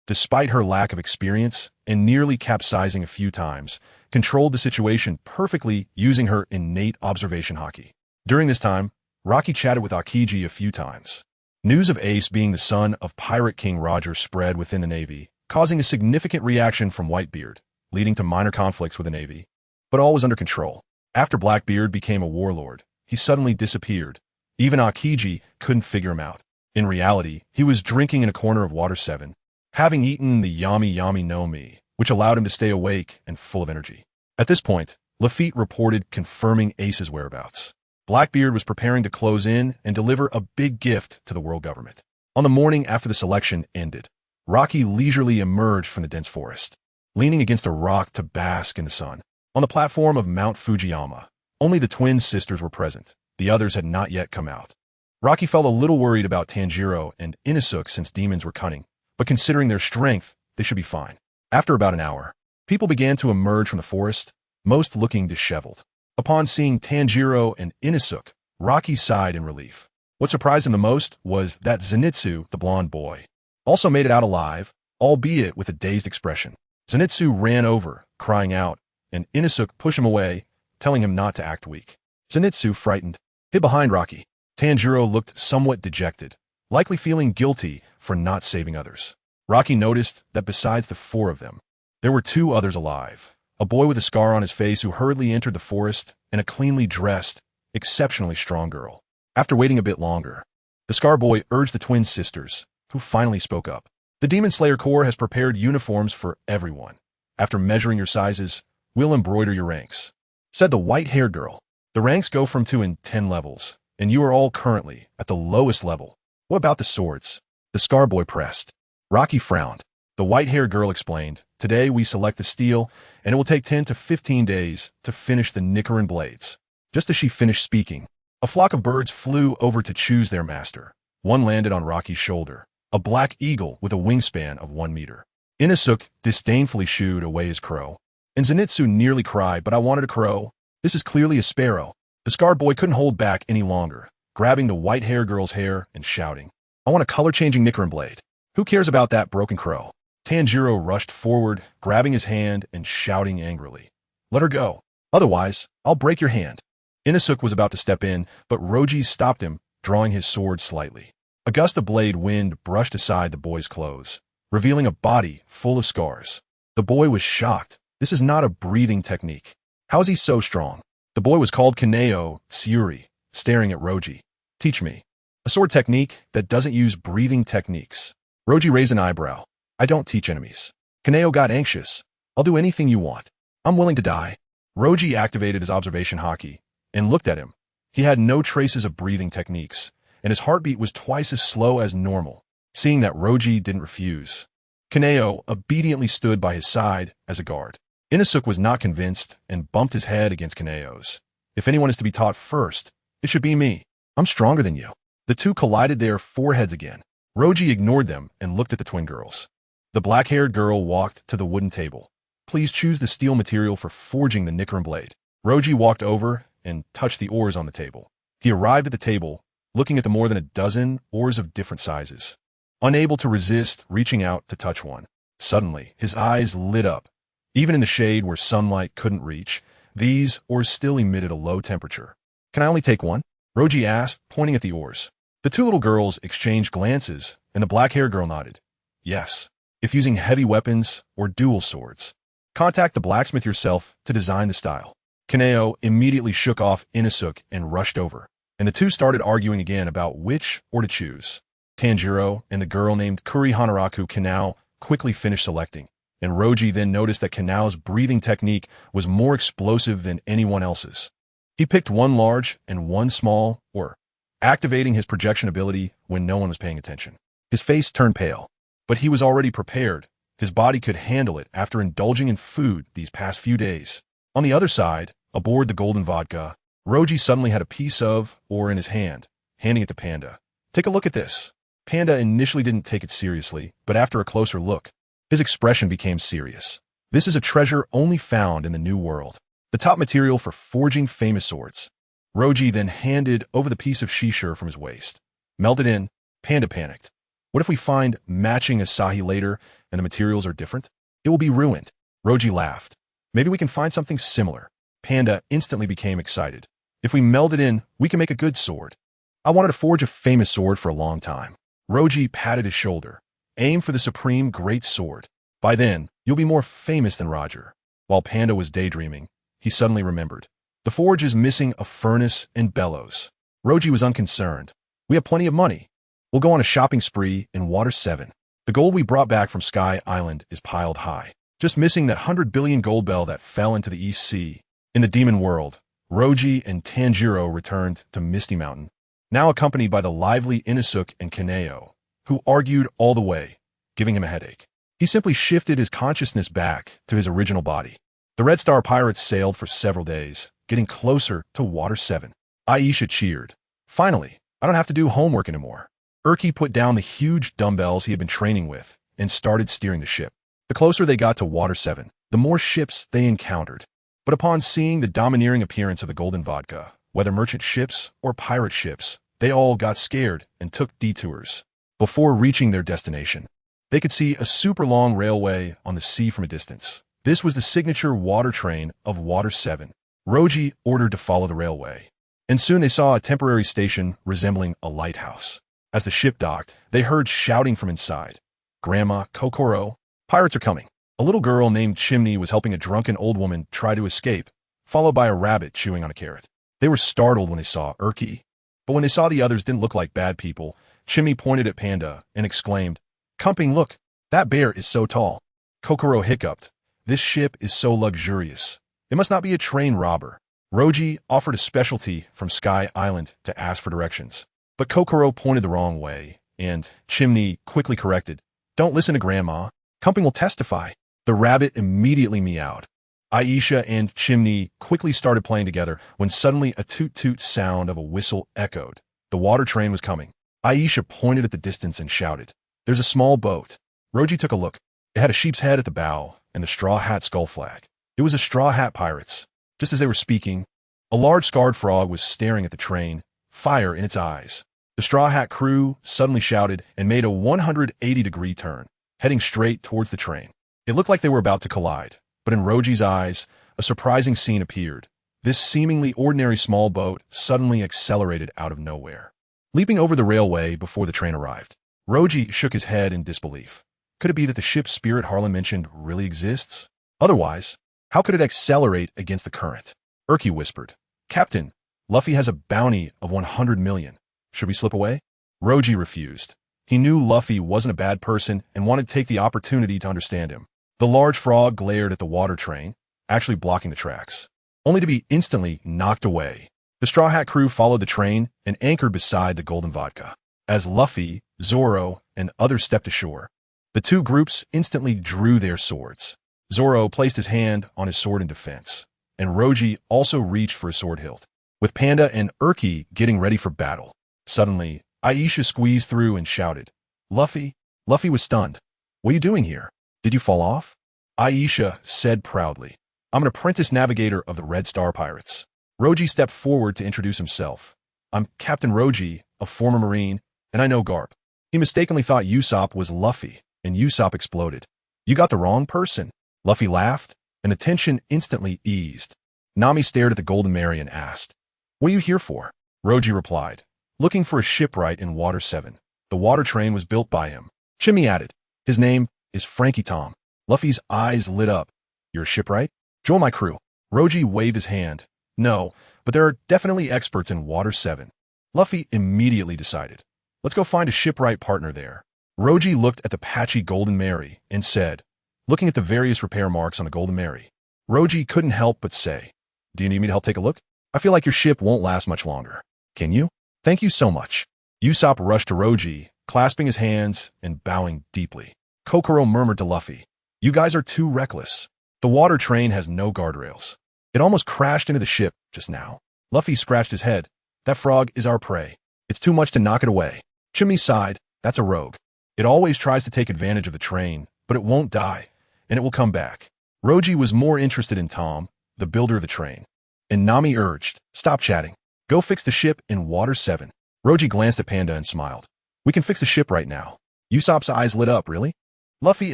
Despite her lack of experience and nearly capsizing a few times, controlled the situation perfectly using her innate observation haki. During this time, Rocky chatted with Akiji a few times. News of Ace being the son of Pirate King Roger spread within the Navy, causing a significant reaction from Whitebeard, leading to minor conflicts with the Navy. But all was under control. After Blackbeard became a warlord, he suddenly disappeared. Even Akiji couldn't figure him out. In reality, he was drinking in a corner of Water 7, having eaten the Yami Yami no Mi, which allowed him to stay awake and full of energy. At this point, Lafitte reported confirming Ace's whereabouts. Blackbeard was preparing to close in and deliver a big gift to the world government. On the morning after the selection ended, Rocky leisurely emerged from the dense forest, leaning against a rock to bask in the sun. On the platform of Mount Fujiyama, only the twin sisters were present. The others had not yet come out. Rocky felt a little worried about Tanjiro and Inosuke since demons were cunning, but considering their strength, they should be fine. After about an hour, people began to emerge from the forest, most looking disheveled. Upon seeing Tanjiro and Inosuke, Rocky sighed in relief. What surprised him the most was that Zenitsu, the blonde boy, also made it out alive, albeit with a dazed expression. Zenitsu ran over, crying out, and Inosuke pushed him away, telling him not to act weak. Zenitsu, frightened, hid behind Rocky. Tanjiro looked somewhat dejected, likely feeling guilty for not saving others. Rocky noticed that besides the 4 of them, there were 2 others alive. A boy with a scar on his face who hurriedly entered the forest, and a cleanly dressed, exceptionally strong girl. After waiting a bit longer, the scar boy urged the twin sisters, who finally spoke up. The Demon Slayer Corps has prepared uniforms for everyone. After measuring your sizes, we'll embroider your ranks, said the white-haired girl. The ranks go from 2 and 10 levels, and you are all currently at the lowest level. What about the swords? The scar boy pressed. Rocky frowned. The white-haired girl explained, today we select the steel, and it will take 10 to 15 days to finish the Nicaran blades. Just as she finished speaking, a flock of birds flew over to choose their master. One landed on Rocky's shoulder, a black eagle with a wingspan of 1 meter. Inosuke disdainfully shooed away his crow. And Zenitsu nearly cried, but I wanted a crow. This is clearly a sparrow. The scar boy couldn't hold back any longer, grabbing the white-haired girl's hair and shouting, I want a color-changing Nicaron blade. Who cares about that broken crow? Tanjiro rushed forward, grabbing his hand and shouting angrily, Let her go. Otherwise, I'll break your hand. Inosuke was about to step in, but Roji stopped him, drawing his sword slightly. A gust of blade wind brushed aside the boy's clothes, revealing a body full of scars. The boy was shocked. This is not a breathing technique. How is he so strong? The boy was called Kaneo Tsurui, staring at Roji. Teach me. A sword technique that doesn't use breathing techniques. Roji raised an eyebrow. I don't teach enemies. Kaneo got anxious. I'll do anything you want. I'm willing to die. Roji activated his observation haki and looked at him. He had no traces of breathing techniques, and his heartbeat was twice as slow as normal. Seeing that Roji didn't refuse, Kaneo obediently stood by his side as a guard. Inosuke was not convinced and bumped his head against Kaneo's. If anyone is to be taught first, it should be me. I'm stronger than you. The two collided their foreheads again. Roji ignored them and looked at the twin girls. The black-haired girl walked to the wooden table. Please choose the steel material for forging the Nicaron blade. Roji walked over and touched the ores on the table. He arrived at the table, looking at the more than a dozen ores of different sizes. Unable to resist reaching out to touch one. Suddenly, his eyes lit up. Even in the shade where sunlight couldn't reach, these ores still emitted a low temperature. Can I only take one? Roji asked, pointing at the ores. The two little girls exchanged glances, and the black-haired girl nodded. Yes, if using heavy weapons or dual swords. Contact the blacksmith yourself to design the style. Kaneo immediately shook off Inosuke and rushed over, and the two started arguing again about which ore to choose. Tanjiro and the girl named Kuri Hanaraku Kanao quickly finished selecting, and Roji then noticed that Kanao's breathing technique was more explosive than anyone else's. He picked one large and one small ore, activating his projection ability when no one was paying attention. His face turned pale, but he was already prepared. His body could handle it after indulging in food these past few days. On the other side, aboard the golden vodka, Roji suddenly had a piece of ore in his hand, handing it to Panda. Take a look at this. Panda initially didn't take it seriously, but after a closer look, his expression became serious. This is a treasure only found in the New World. The top material for forging famous swords. Roji then handed over the piece of shishir from his waist. Melted in, Panda panicked. What if we find matching Asahi later and the materials are different? It will be ruined. Roji laughed. Maybe we can find something similar. Panda instantly became excited. If we meld it in, we can make a good sword. I wanted to forge a famous sword for a long time. Roji patted his shoulder. Aim for the supreme great sword. By then, you'll be more famous than Roger. While Panda was daydreaming, he suddenly remembered. The forge is missing a furnace and bellows. Roji was unconcerned. We have plenty of money. We'll go on a shopping spree in Water 7. The gold we brought back from Sky Island is piled high. Just missing that 100 billion gold bell that fell into the East Sea. In the demon world, Roji and Tanjiro returned to Misty Mountain, now accompanied by the lively Inosuke and Kaneo, who argued all the way, giving him a headache. He simply shifted his consciousness back to his original body. The Red Star pirates sailed for several days, getting closer to Water 7. Aisha cheered. Finally, I don't have to do homework anymore. Urki put down the huge dumbbells he had been training with and started steering the ship. The closer they got to Water 7, the more ships they encountered. But upon seeing the domineering appearance of the golden vodka, whether merchant ships or pirate ships, they all got scared and took detours. Before reaching their destination, they could see a super long railway on the sea from a distance. This was the signature water train of Water 7. Roji ordered to follow the railway, and soon they saw a temporary station resembling a lighthouse. As the ship docked, they heard shouting from inside. Grandma, Kokoro, pirates are coming. A little girl named Chimney was helping a drunken old woman try to escape, followed by a rabbit chewing on a carrot. They were startled when they saw Urki, but when they saw the others didn't look like bad people, Chimney pointed at Panda and exclaimed, Kumping, look, that bear is so tall. Kokoro hiccuped. This ship is so luxurious. It must not be a train robber. Roji offered a specialty from Sky Island to ask for directions, but Kokoro pointed the wrong way, and Chimney quickly corrected. Don't listen to Grandma. Kumping will testify. The rabbit immediately meowed. Aisha and Chimney quickly started playing together when suddenly a toot-toot sound of a whistle echoed. The water train was coming. Aisha pointed at the distance and shouted, There's a small boat. Roji took a look. It had a sheep's head at the bow and the straw hat skull flag. It was a Straw Hat Pirates. Just as they were speaking, a large scarred frog was staring at the train, fire in its eyes. The Straw Hat crew suddenly shouted and made a 180-degree turn, heading straight towards the train. It looked like they were about to collide, but in Roji's eyes, a surprising scene appeared. This seemingly ordinary small boat suddenly accelerated out of nowhere, leaping over the railway before the train arrived. Roji shook his head in disbelief. Could it be that the ship's spirit Harlan mentioned really exists? Otherwise, how could it accelerate against the current? Urki whispered, "Captain, Luffy has a bounty of 100 million. Should we slip away?" Roji refused. He knew Luffy wasn't a bad person and wanted to take the opportunity to understand him. The large frog glared at the water train, actually blocking the tracks, only to be instantly knocked away. The Straw Hat crew followed the train and anchored beside the Golden Vodka. As Luffy, Zoro, and others stepped ashore, the two groups instantly drew their swords. Zoro placed his hand on his sword in defense, and Roji also reached for his sword hilt, with Panda and Urki getting ready for battle. Suddenly, Aisha squeezed through and shouted, "Luffy!" Luffy was stunned. "What are you doing here? Did you fall off?" Aisha said proudly, "I'm an apprentice navigator of the Red Star Pirates." Roji stepped forward to introduce himself. "I'm Captain Roji, a former Marine, and I know Garp." He mistakenly thought Usopp was Luffy, and Usopp exploded. "You got the wrong person." Luffy laughed, and the tension instantly eased. Nami stared at the Golden Mary and asked, "What are you here for?" Roji replied, "Looking for a shipwright in Water 7. The water train was built by him." Chimmy added, "His name is Frankie Tom." Luffy's eyes lit up. "You're a shipwright? Join my crew." Roji waved his hand. "No, but there are definitely experts in Water 7. Luffy immediately decided, "Let's go find a shipwright partner there." Roji looked at the patchy Golden Mary and said, looking at the various repair marks on the Golden Mary, Roji couldn't help but say, "Do you need me to help take a look? I feel like your ship won't last much longer." "Can you?" "Thank you so much." Usopp rushed to Roji, clasping his hands and bowing deeply. Kokoro murmured to Luffy, "You guys are too reckless. The water train has no guardrails. It almost crashed into the ship just now." Luffy scratched his head. "That frog is our prey. It's too much to knock it away." Chimney sighed. "That's a rogue. It always tries to take advantage of the train, but it won't die, and it will come back." Roji was more interested in Tom, the builder of the train, and Nami urged, "Stop chatting. Go fix the ship in Water 7. Roji glanced at Panda and smiled. "We can fix the ship right now." Usopp's eyes lit up. "Really?" Luffy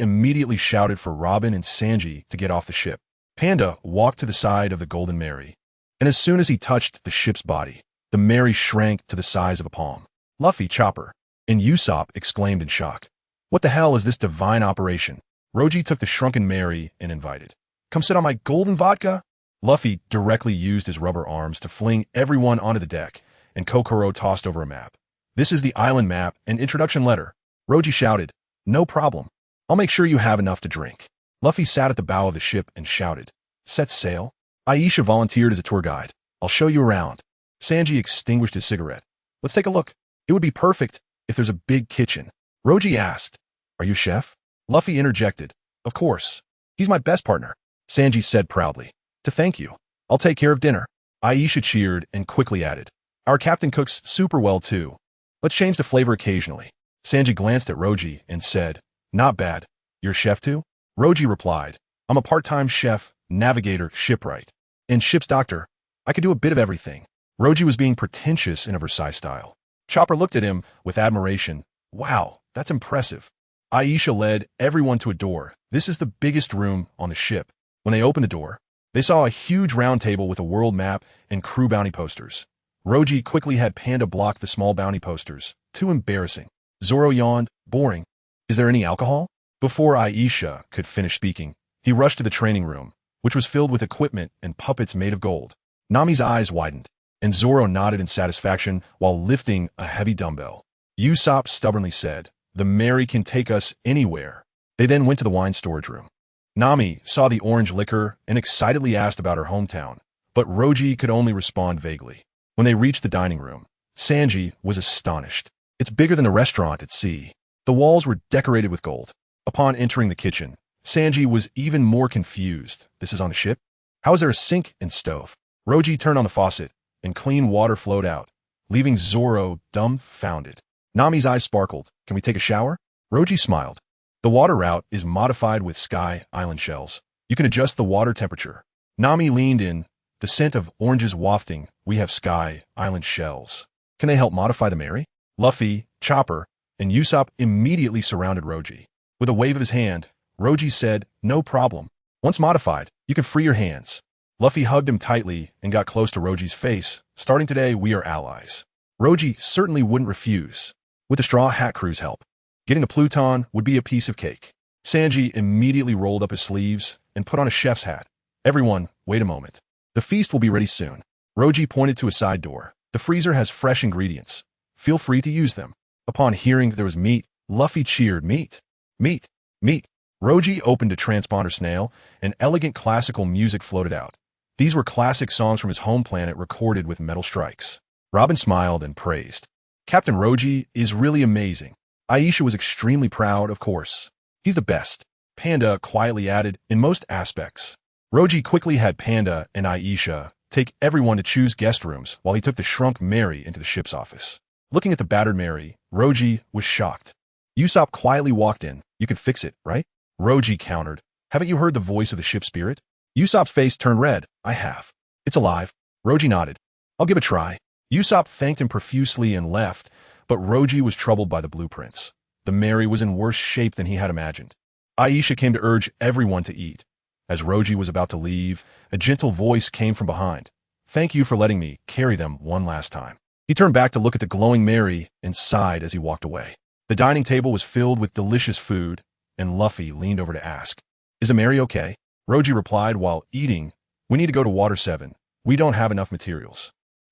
immediately shouted for Robin and Sanji to get off the ship. Panda walked to the side of the Golden Mary, and as soon as he touched the ship's body, the Mary shrank to the size of a palm. "Luffy, Chopper!" And Usopp exclaimed in shock. "What the hell is this divine operation?" Roji took the shrunken Mary and invited, "Come sit on my golden vodka." Luffy directly used his rubber arms to fling everyone onto the deck, and Kokoro tossed over a map. "This is the island map and introduction letter." Roji shouted, "No problem. I'll make sure you have enough to drink." Luffy sat at the bow of the ship and shouted, "Set sail." Aisha volunteered as a tour guide. "I'll show you around." Sanji extinguished his cigarette. "Let's take a look. It would be perfect if there's a big kitchen." Roji asked, "Are you chef?" Luffy interjected, "Of course. He's my best partner." Sanji said proudly, "To thank you, I'll take care of dinner." Aisha cheered and quickly added, "Our captain cooks super well too. Let's change the flavor occasionally." Sanji glanced at Roji and said, "Not bad. You're a chef too?" Roji replied, "I'm a part-time chef, navigator, shipwright, and ship's doctor. I could do a bit of everything." Roji was being pretentious in a Versailles style. Chopper looked at him with admiration. "Wow, that's impressive." Aisha led everyone to a door. "This is the biggest room on the ship." When they opened the door, they saw a huge round table with a world map and crew bounty posters. Roji quickly had Panda block the small bounty posters. Too embarrassing. Zoro yawned. "Boring. Is there any alcohol?" Before Aisha could finish speaking, he rushed to the training room, which was filled with equipment and puppets made of gold. Nami's eyes widened, and Zoro nodded in satisfaction while lifting a heavy dumbbell. Usopp stubbornly said, "The Mary can take us anywhere." They then went to the wine storage room. Nami saw the orange liquor and excitedly asked about her hometown, but Roji could only respond vaguely. When they reached the dining room, Sanji was astonished. It's bigger than a restaurant at sea. The walls were decorated with gold. Upon entering the kitchen, Sanji was even more confused. This is on a ship? How is there a sink and stove? Roji turned on the faucet, and clean water flowed out, leaving Zoro dumbfounded. Nami's eyes sparkled. "Can we take a shower?" Roji smiled. The The water route is modified with sky island shells. You can adjust the water temperature. Nami leaned in, the scent of oranges wafting. We have sky island shells. Can they help modify the Mary? Luffy, Chopper, and Usopp immediately surrounded Roji. With a wave of his hand, Roji said, "No problem. Once modified, you can free your hands." Luffy hugged him tightly and got close to Roji's face. "Starting today, we are allies." Roji certainly wouldn't refuse. With the Straw Hat Crew's help, getting a Pluton would be a piece of cake. Sanji immediately rolled up his sleeves and put on a chef's hat. "Everyone, wait a moment. The feast will be ready soon." Roji pointed to a side door. "The freezer has fresh ingredients. Feel free to use them." Upon hearing there was meat, Luffy cheered, "Meat! Meat! Meat!" Roji opened a transponder snail, and elegant classical music floated out. These were classic songs from his home planet recorded with metal strikes. Robin smiled and praised. "Captain Roji is really amazing." Aisha was extremely proud, of course. "He's the best," Panda quietly added, "in most aspects." Roji quickly had Panda and Aisha take everyone to choose guest rooms while he took the shrunk Mary into the ship's office. Looking at the battered Mary, Roji was shocked. Usopp quietly walked in. "You can fix it, right?" Roji countered. "Haven't you heard the voice of the ship spirit?" Usopp's face turned red. "I have. It's alive." Roji nodded. "I'll give it a try." Usopp thanked him profusely and left, but Roji was troubled by the blueprints. The Mary was in worse shape than he had imagined. Aisha came to urge everyone to eat. As Roji was about to leave, a gentle voice came from behind. "Thank you for letting me carry them one last time." He turned back to look at the glowing Mary and sighed as he walked away. The dining table was filled with delicious food, and Luffy leaned over to ask, "Is the Mary okay?" Roji replied while eating, "We need to go to Water 7. We don't have enough materials."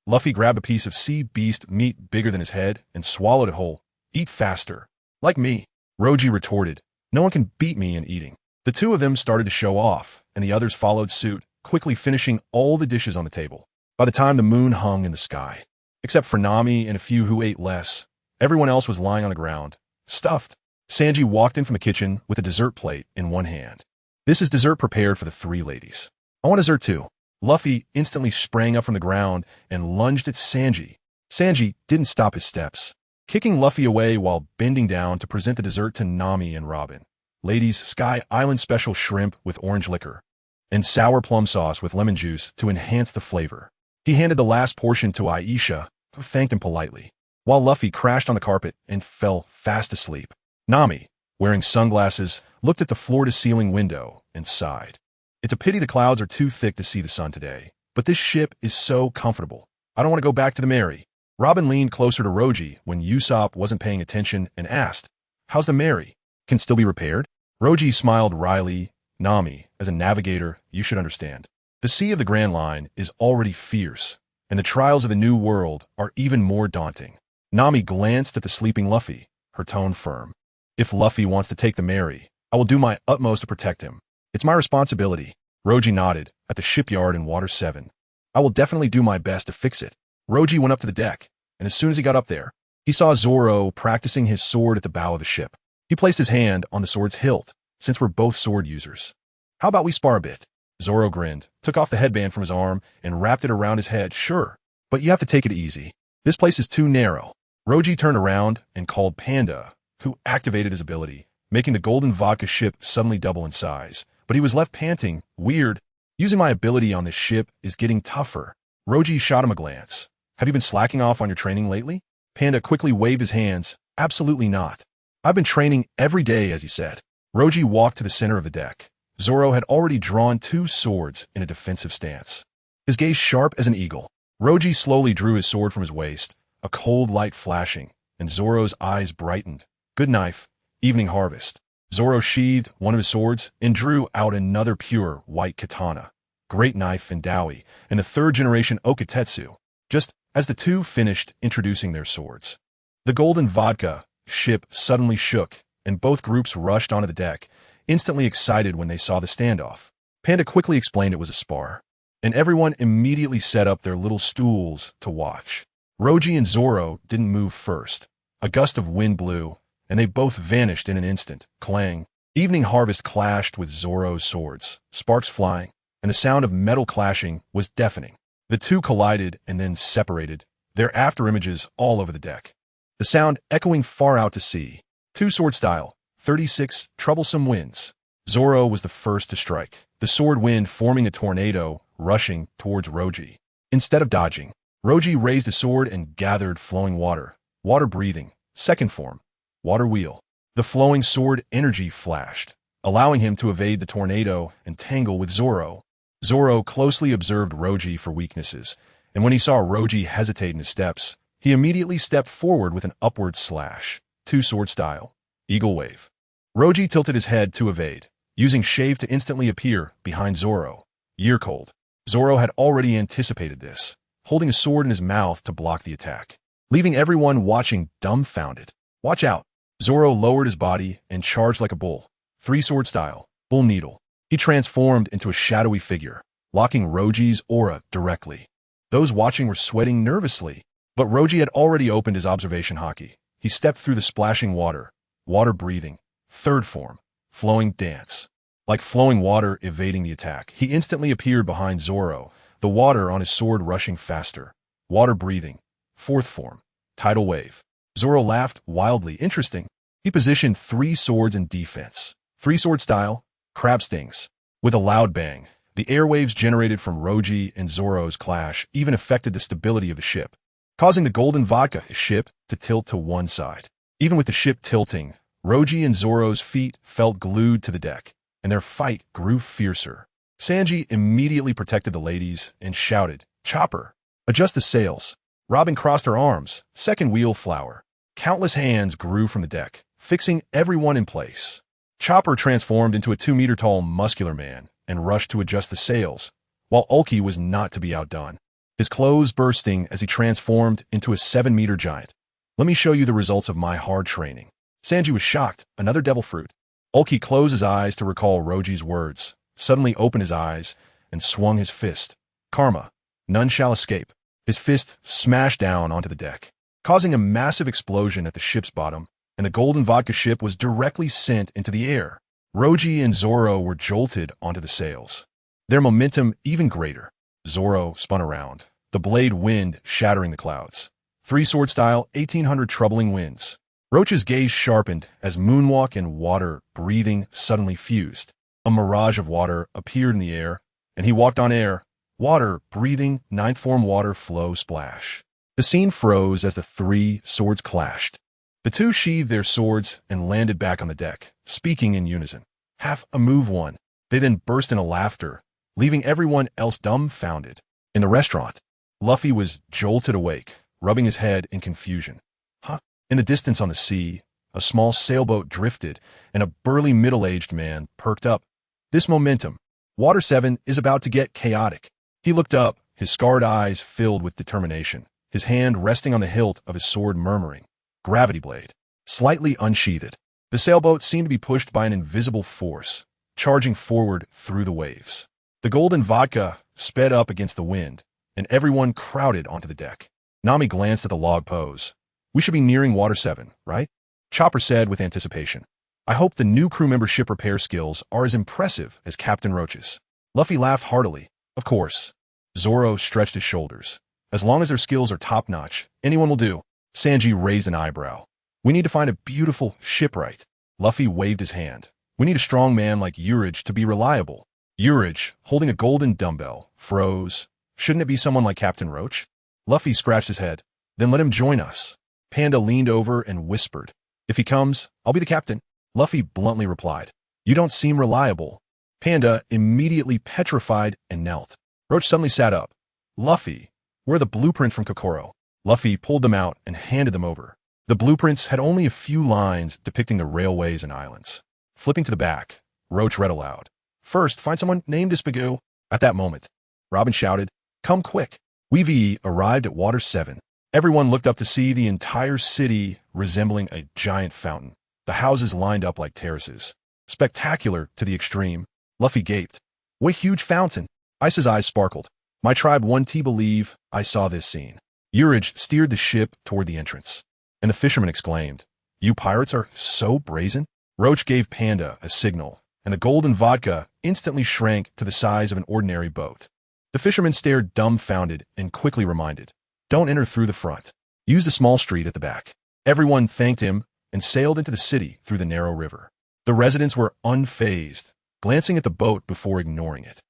Luffy grabbed a piece of sea beast meat bigger than his head and swallowed it whole. "Eat faster." "Like me," Roji retorted. "No one can beat me in eating." The two of them started to show off, and the others followed suit, quickly finishing all the dishes on the table. By the time the moon hung in the sky, except for Nami and a few who ate less, everyone else was lying on the ground, stuffed. Sanji walked in from the kitchen with a dessert plate in one hand. "This is dessert prepared for the three ladies. I want dessert too." Luffy instantly sprang up from the ground and lunged at Sanji. Sanji didn't stop his steps, kicking Luffy away while bending down to present the dessert to Nami and Robin. "Ladies, Sky Island special shrimp with orange liquor, and sour plum sauce with lemon juice to enhance the flavor." He handed the last portion to Aisha, who thanked him politely, while Luffy crashed on the carpet and fell fast asleep. Nami, wearing sunglasses, looked at the floor-to-ceiling window and sighed. "It's a pity the clouds are too thick to see the sun today, but this ship is so comfortable. I don't want to go back to the Mary." Robin leaned closer to Roji when Usopp wasn't paying attention and asked, "How's the Mary? Can still be repaired?" Roji smiled wryly. "Nami, as a navigator, you should understand. The Sea of the Grand Line is already fierce, and the trials of the New World are even more daunting." Nami glanced at the sleeping Luffy, her tone firm. "If Luffy wants to take the Mary, I will do my utmost to protect him. It's my responsibility." Roji nodded. "At the shipyard in Water 7. I will definitely do my best to fix it." Roji went up to the deck, and as soon as he got up there, he saw Zoro practicing his sword at the bow of the ship. He placed his hand on the sword's hilt, since we're both sword users. "How about we spar a bit?" Zoro grinned, took off the headband from his arm, and wrapped it around his head. "Sure, but you have to take it easy. This place is too narrow." Roji turned around and called Panda, who activated his ability, making the golden vodka ship suddenly double in size. But he was left panting. "Weird. Using my ability on this ship is getting tougher." Roji shot him a glance. "Have you been slacking off on your training lately?" Panda quickly waved his hands. "Absolutely not. I've been training every day," as he said. Roji walked to the center of the deck. Zoro had already drawn two swords in a defensive stance, his gaze sharp as an eagle. Roji slowly drew his sword from his waist, a cold light flashing, and Zoro's eyes brightened. "Good knife, Evening Harvest." Zoro sheathed one of his swords and drew out another pure white katana, Great Knife and Dowie, and the third-generation Okatetsu, just as the two finished introducing their swords. The golden vodka ship suddenly shook, and both groups rushed onto the deck, instantly excited when they saw the standoff. Panda quickly explained it was a spar, and everyone immediately set up their little stools to watch. Roji and Zoro didn't move first. A gust of wind blew, and they both vanished in an instant. Clang. Evening Harvest clashed with Zoro's swords, sparks flying, and the sound of metal clashing was deafening. The two collided and then separated, their afterimages all over the deck, the sound echoing far out to sea. Two sword style, 36 Troublesome Winds. Zoro was the first to strike, the sword wind forming a tornado, rushing towards Roji. Instead of dodging, Roji raised his sword and gathered flowing water. Water breathing. Second form. Water wheel. The flowing sword energy flashed, allowing him to evade the tornado and tangle with Zoro. Zoro closely observed Roji for weaknesses, and when he saw Roji hesitate in his steps, he immediately stepped forward with an upward slash. Two-sword style. Eagle wave. Roji tilted his head to evade, using shave to instantly appear behind Zoro. Year cold. Zoro had already anticipated this, holding a sword in his mouth to block the attack, leaving everyone watching dumbfounded. Watch out. Zoro lowered his body and charged like a bull. Three-sword style. Bull needle. He transformed into a shadowy figure, locking Roji's aura directly. Those watching were sweating nervously, but Roji had already opened his observation haki. He stepped through the splashing water. Water breathing. Third form. Flowing dance. Like flowing water evading the attack, he instantly appeared behind Zoro, the water on his sword rushing faster. Water breathing. Fourth form. Tidal wave. Zoro laughed wildly. Interesting. He positioned three swords in defense. Three-sword style. Crab stings. With a loud bang, the airwaves generated from Roji and Zoro's clash even affected the stability of the ship, causing the Golden Vodka ship to tilt to one side. Even with the ship tilting, Roji and Zoro's feet felt glued to the deck, and their fight grew fiercer. Sanji immediately protected the ladies and shouted, "Chopper, adjust the sails." Robin crossed her arms, second wheel flower. Countless hands grew from the deck, fixing everyone in place. Chopper transformed into a 2-meter-tall muscular man and rushed to adjust the sails, while Ulki was not to be outdone, his clothes bursting as he transformed into a 7-meter giant. "Let me show you the results of my hard training." Sanji was shocked. Another devil fruit. Ulki closed his eyes to recall Roji's words, suddenly opened his eyes, and swung his fist. "Karma. None shall escape." His fist smashed down onto the deck, causing a massive explosion at the ship's bottom, and the Golden Vodka ship was directly sent into the air. Roji and Zoro were jolted onto the sails, their momentum even greater. Zoro spun around, the blade wind shattering the clouds. Three-sword style, 1800 Troubling Winds. Roach's gaze sharpened as moonwalk and water breathing suddenly fused. A mirage of water appeared in the air, and he walked on air. Water breathing, ninth form water flow splash. The scene froze as the three swords clashed. The two sheathed their swords and landed back on the deck, speaking in unison. "Half a move one." They then burst into laughter, leaving everyone else dumbfounded. In the restaurant, Luffy was jolted awake, rubbing his head in confusion. Huh? In the distance on the sea, a small sailboat drifted, and a burly middle-aged man perked up. This momentum. Water 7 is about to get chaotic. He looked up, his scarred eyes filled with determination, his hand resting on the hilt of his sword murmuring. Gravity blade. Slightly unsheathed. The sailboat seemed to be pushed by an invisible force, charging forward through the waves. The Golden Vodka sped up against the wind, and everyone crowded onto the deck. Nami glanced at the log pose. "We should be nearing Water 7, right?" Chopper said with anticipation. "I hope the new crew member ship repair skills are as impressive as Captain Roach's." Luffy laughed heartily. "Of course." Zoro stretched his shoulders. "As long as their skills are top-notch, anyone will do." Sanji raised an eyebrow. "We need to find a beautiful shipwright." Luffy waved his hand. "We need a strong man like Urich to be reliable." Urich, holding a golden dumbbell, froze. "Shouldn't it be someone like Captain Roach?" Luffy scratched his head. "Then let him join us." Panda leaned over and whispered. "If he comes, I'll be the captain." Luffy bluntly replied. "You don't seem reliable." Panda immediately petrified and knelt. Roach suddenly sat up. "Luffy, where are the blueprints from Kokoro?" Luffy pulled them out and handed them over. The blueprints had only a few lines depicting the railways and islands. Flipping to the back, Roach read aloud. "First, find someone named Ispagoo." At that moment, Robin shouted, "Come quick." We arrived at Water 7. Everyone looked up to see the entire city resembling a giant fountain. The houses lined up like terraces. Spectacular to the extreme. Luffy gaped. "What a huge fountain." Ice's eyes sparkled. "My tribe won't believe I saw this scene." Urich steered the ship toward the entrance, and the fisherman exclaimed, "You pirates are so brazen." Roach gave Panda a signal, and the Golden Vodka instantly shrank to the size of an ordinary boat. The fisherman stared dumbfounded and quickly reminded, "Don't enter through the front. Use the small street at the back." Everyone thanked him and sailed into the city through the narrow river. The residents were unfazed, glancing at the boat before ignoring it.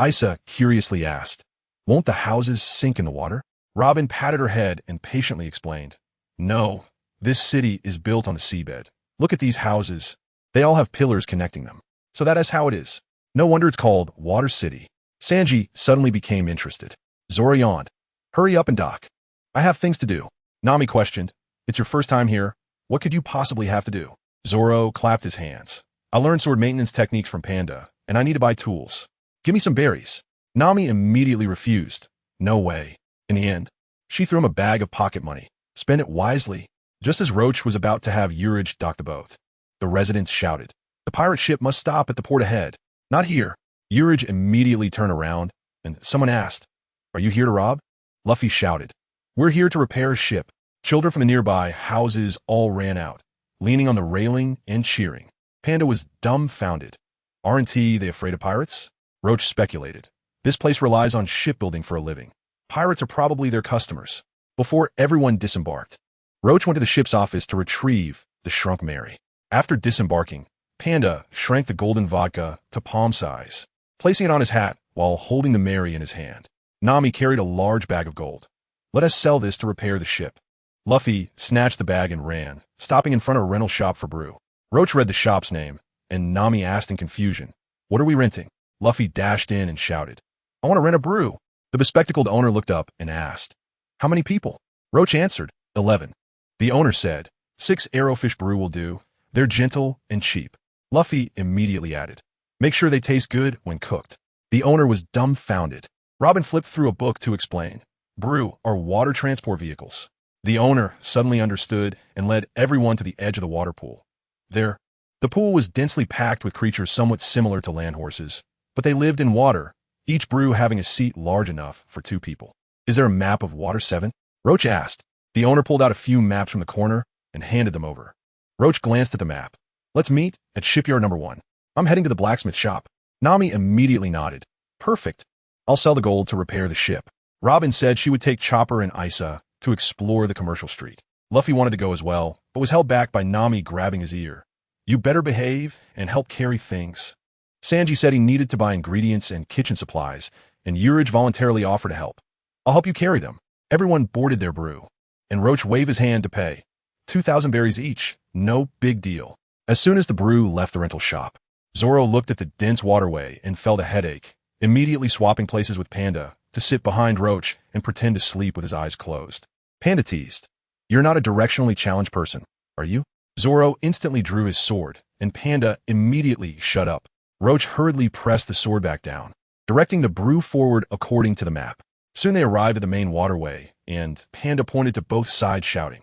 Isa curiously asked, "Won't the houses sink in the water?" Robin patted her head and patiently explained, "No, this city is built on the seabed. Look at these houses. They all have pillars connecting them. So that is how it is. No wonder it's called Water City." Sanji suddenly became interested. Zoro yawned. "Hurry up and dock. I have things to do." Nami questioned, "It's your first time here. What could you possibly have to do?" Zoro clapped his hands. "I learned sword maintenance techniques from Panda, and I need to buy tools. Give me some berries." Nami immediately refused. "No way." In the end, she threw him a bag of pocket money. "Spend it wisely." Just as Roach was about to have Urich dock the boat, the residents shouted, "The pirate ship must stop at the port ahead." "Not here." Urich immediately turned around, and someone asked, "Are you here to rob?" Luffy shouted, "We're here to repair a ship." Children from the nearby houses all ran out, leaning on the railing and cheering. Panda was dumbfounded. "Aren't they afraid of pirates?" Roach speculated. "This place relies on shipbuilding for a living. Pirates are probably their customers." Before everyone disembarked, Roach went to the ship's office to retrieve the shrunk Mary. After disembarking, Panda shrank the golden vodka to palm size, placing it on his hat while holding the Mary in his hand. Nami carried a large bag of gold. "Let us sell this to repair the ship." Luffy snatched the bag and ran, stopping in front of a rental shop for brew. Roach read the shop's name, and Nami asked in confusion, "What are we renting?" Luffy dashed in and shouted, "I want to rent a brew." The bespectacled owner looked up and asked, "How many people?" Roach answered, 11. The owner said, 6 arrowfish brew will do. They're gentle and cheap." Luffy immediately added, "Make sure they taste good when cooked." The owner was dumbfounded. Robin flipped through a book to explain, "Brew are water transport vehicles." The owner suddenly understood and led everyone to the edge of the water pool. The pool was densely packed with creatures somewhat similar to land horses, but they lived in water, each brew having a seat large enough for 2 people. "Is there a map of Water 7? Roach asked. The owner pulled out a few maps from the corner and handed them over. Roach glanced at the map. "Let's meet at shipyard number 1. I'm heading to the blacksmith shop." Nami immediately nodded. "Perfect. I'll sell the gold to repair the ship." Robin said she would take Chopper and Isa to explore the commercial street. Luffy wanted to go as well, but was held back by Nami grabbing his ear. "You better behave and help carry things." Sanji said he needed to buy ingredients and kitchen supplies, and Urich voluntarily offered to help. "I'll help you carry them." Everyone boarded their brew, and Roach waved his hand to pay. 2,000 berries each, no big deal. As soon as the brew left the rental shop, Zoro looked at the dense waterway and felt a headache, immediately swapping places with Panda to sit behind Roach and pretend to sleep with his eyes closed. Panda teased, "You're not a directionally challenged person, are you?" Zoro instantly drew his sword, and Panda immediately shut up. Roach hurriedly pressed the sword back down, directing the brew forward according to the map. Soon they arrived at the main waterway, and Panda pointed to both sides shouting,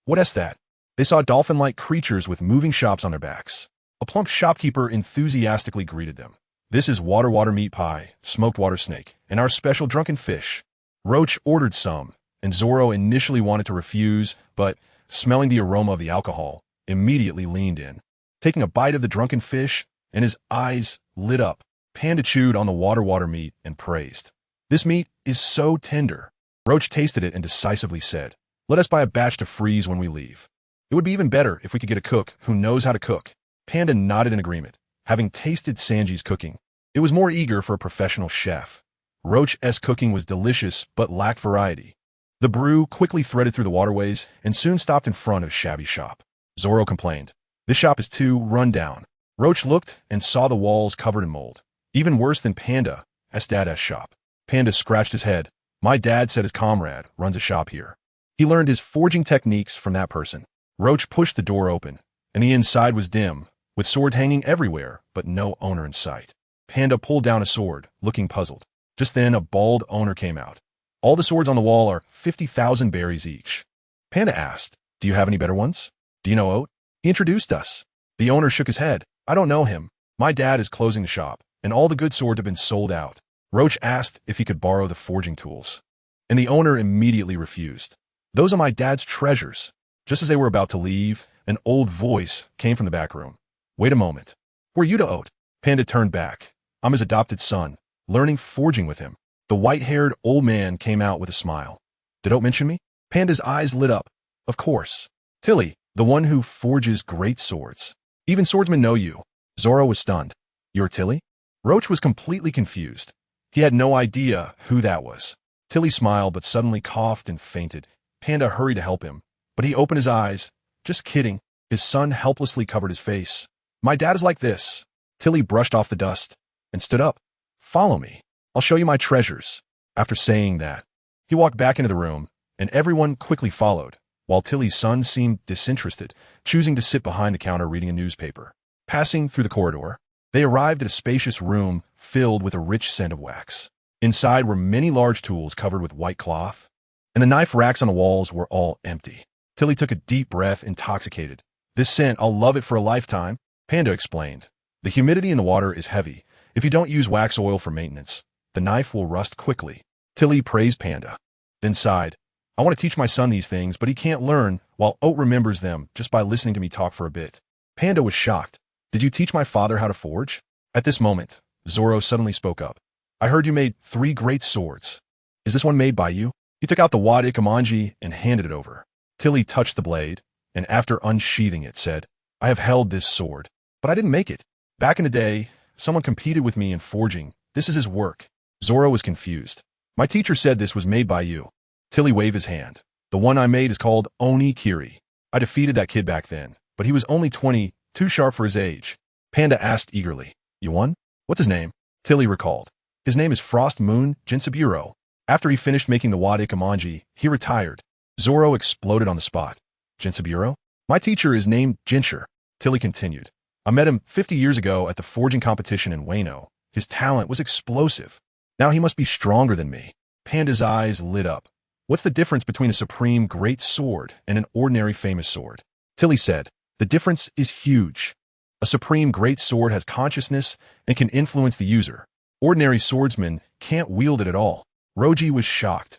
"What is that?" They saw dolphin-like creatures with moving shops on their backs. A plump shopkeeper enthusiastically greeted them. "This is water meat pie, smoked water snake, and our special drunken fish." Roach ordered some, and Zoro initially wanted to refuse, but, smelling the aroma of the alcohol, immediately leaned in. Taking a bite of the drunken fish, and his eyes lit up, Panda chewed on the water meat and praised, "This meat is so tender." Roach tasted it and decisively said, "Let us buy a batch to freeze when we leave. It would be even better if we could get a cook who knows how to cook." Panda nodded in agreement, having tasted Sanji's cooking. It was more eager for a professional chef. Roach's cooking was delicious but lacked variety. The brew quickly threaded through the waterways and soon stopped in front of a shabby shop. Zoro complained, "This shop is too run down." Roach looked and saw the walls covered in mold. "Even worse than Panda's dad's shop." Panda scratched his head. "My dad said his comrade runs a shop here. He learned his forging techniques from that person." Roach pushed the door open, and the inside was dim, with swords hanging everywhere, but no owner in sight. Panda pulled down a sword, looking puzzled. Just then, a bald owner came out. "All the swords on the wall are 50,000 berries each." Panda asked, "Do you have any better ones? Do you know Oat?" He introduced us. The owner shook his head. "I don't know him. My dad is closing the shop, and all the good swords have been sold out." Roach asked if he could borrow the forging tools, and the owner immediately refused. "Those are my dad's treasures." Just as they were about to leave, an old voice came from the back room. "Wait a moment. Who are you to Oat?" Panda turned back. "I'm his adopted son, learning forging with him." The white-haired old man came out with a smile. "Did Oat mention me?" Panda's eyes lit up. "Of course. Tilly, the one who forges great swords." Even swordsmen know you. Zoro was stunned. You're Tilly? Roach was completely confused. He had no idea who that was. Tilly smiled but suddenly coughed and fainted. Panda hurried to help him, but he opened his eyes. Just kidding. His son helplessly covered his face. My dad is like this. Tilly brushed off the dust and stood up. Follow me. I'll show you my treasures. After saying that, he walked back into the room, and everyone quickly followed, while Tilly's son seemed disinterested, choosing to sit behind the counter reading a newspaper. Passing through the corridor, they arrived at a spacious room filled with a rich scent of wax. Inside were many large tools covered with white cloth, and the knife racks on the walls were all empty. Tilly took a deep breath, intoxicated. This scent, I'll love it for a lifetime, Panda explained. The humidity in the water is heavy. If you don't use wax oil for maintenance, the knife will rust quickly. Tilly praised Panda, then sighed. I want to teach my son these things, but he can't learn, while Oat remembers them just by listening to me talk for a bit. Panda was shocked. Did you teach my father how to forge? At this moment, Zoro suddenly spoke up. I heard you made 3 great swords. Is this one made by you? He took out the wad ikemanji and handed it over. Tilly touched the blade, and after unsheathing it, said, I have held this sword, but I didn't make it. Back in the day, someone competed with me in forging. This is his work. Zoro was confused. My teacher said this was made by you. Tilly waved his hand. The one I made is called Oni-kiri. I defeated that kid back then, but he was only 20, too sharp for his age. Panda asked eagerly. You won? What's his name? Tilly recalled. His name is Frost Moon Jinsaburo. After he finished making the wad ikemanji, he retired. Zoro exploded on the spot. Jinsaburo? My teacher is named Jinshur. Tilly continued. I met him 50 years ago at the forging competition in Wano. His talent was explosive. Now he must be stronger than me. Panda's eyes lit up. What's the difference between a supreme great sword and an ordinary famous sword? Tilly said, the difference is huge. A supreme great sword has consciousness and can influence the user. Ordinary swordsmen can't wield it at all. Roji was shocked.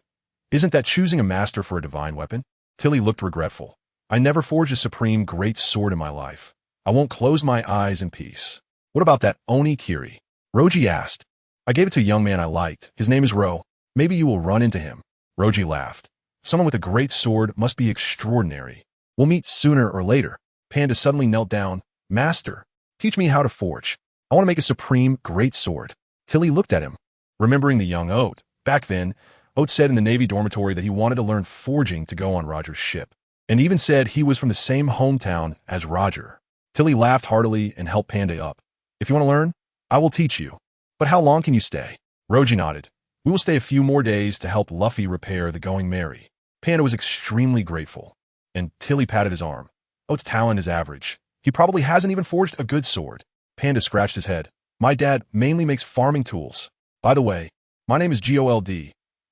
Isn't that choosing a master for a divine weapon? Tilly looked regretful. I never forged a supreme great sword in my life. I won't close my eyes in peace. What about that Oni-kiri? Roji asked. I gave it to a young man I liked. His name is Ro. Maybe you will run into him. Roji laughed. Someone with a great sword must be extraordinary. We'll meet sooner or later. Panda suddenly knelt down. Master, teach me how to forge. I want to make a supreme great sword. Tilly looked at him, remembering the young Oat. Back then, Oat said in the Navy dormitory that he wanted to learn forging to go on Roger's ship, and even said he was from the same hometown as Roger. Tilly laughed heartily and helped Panda up. If you want to learn, I will teach you. But how long can you stay? Roji nodded. We will stay a few more days to help Luffy repair the Going Merry. Panda was extremely grateful, and Tilly patted his arm. Oat's talent is average. He probably hasn't even forged a good sword. Panda scratched his head. My dad mainly makes farming tools. By the way, my name is Gold.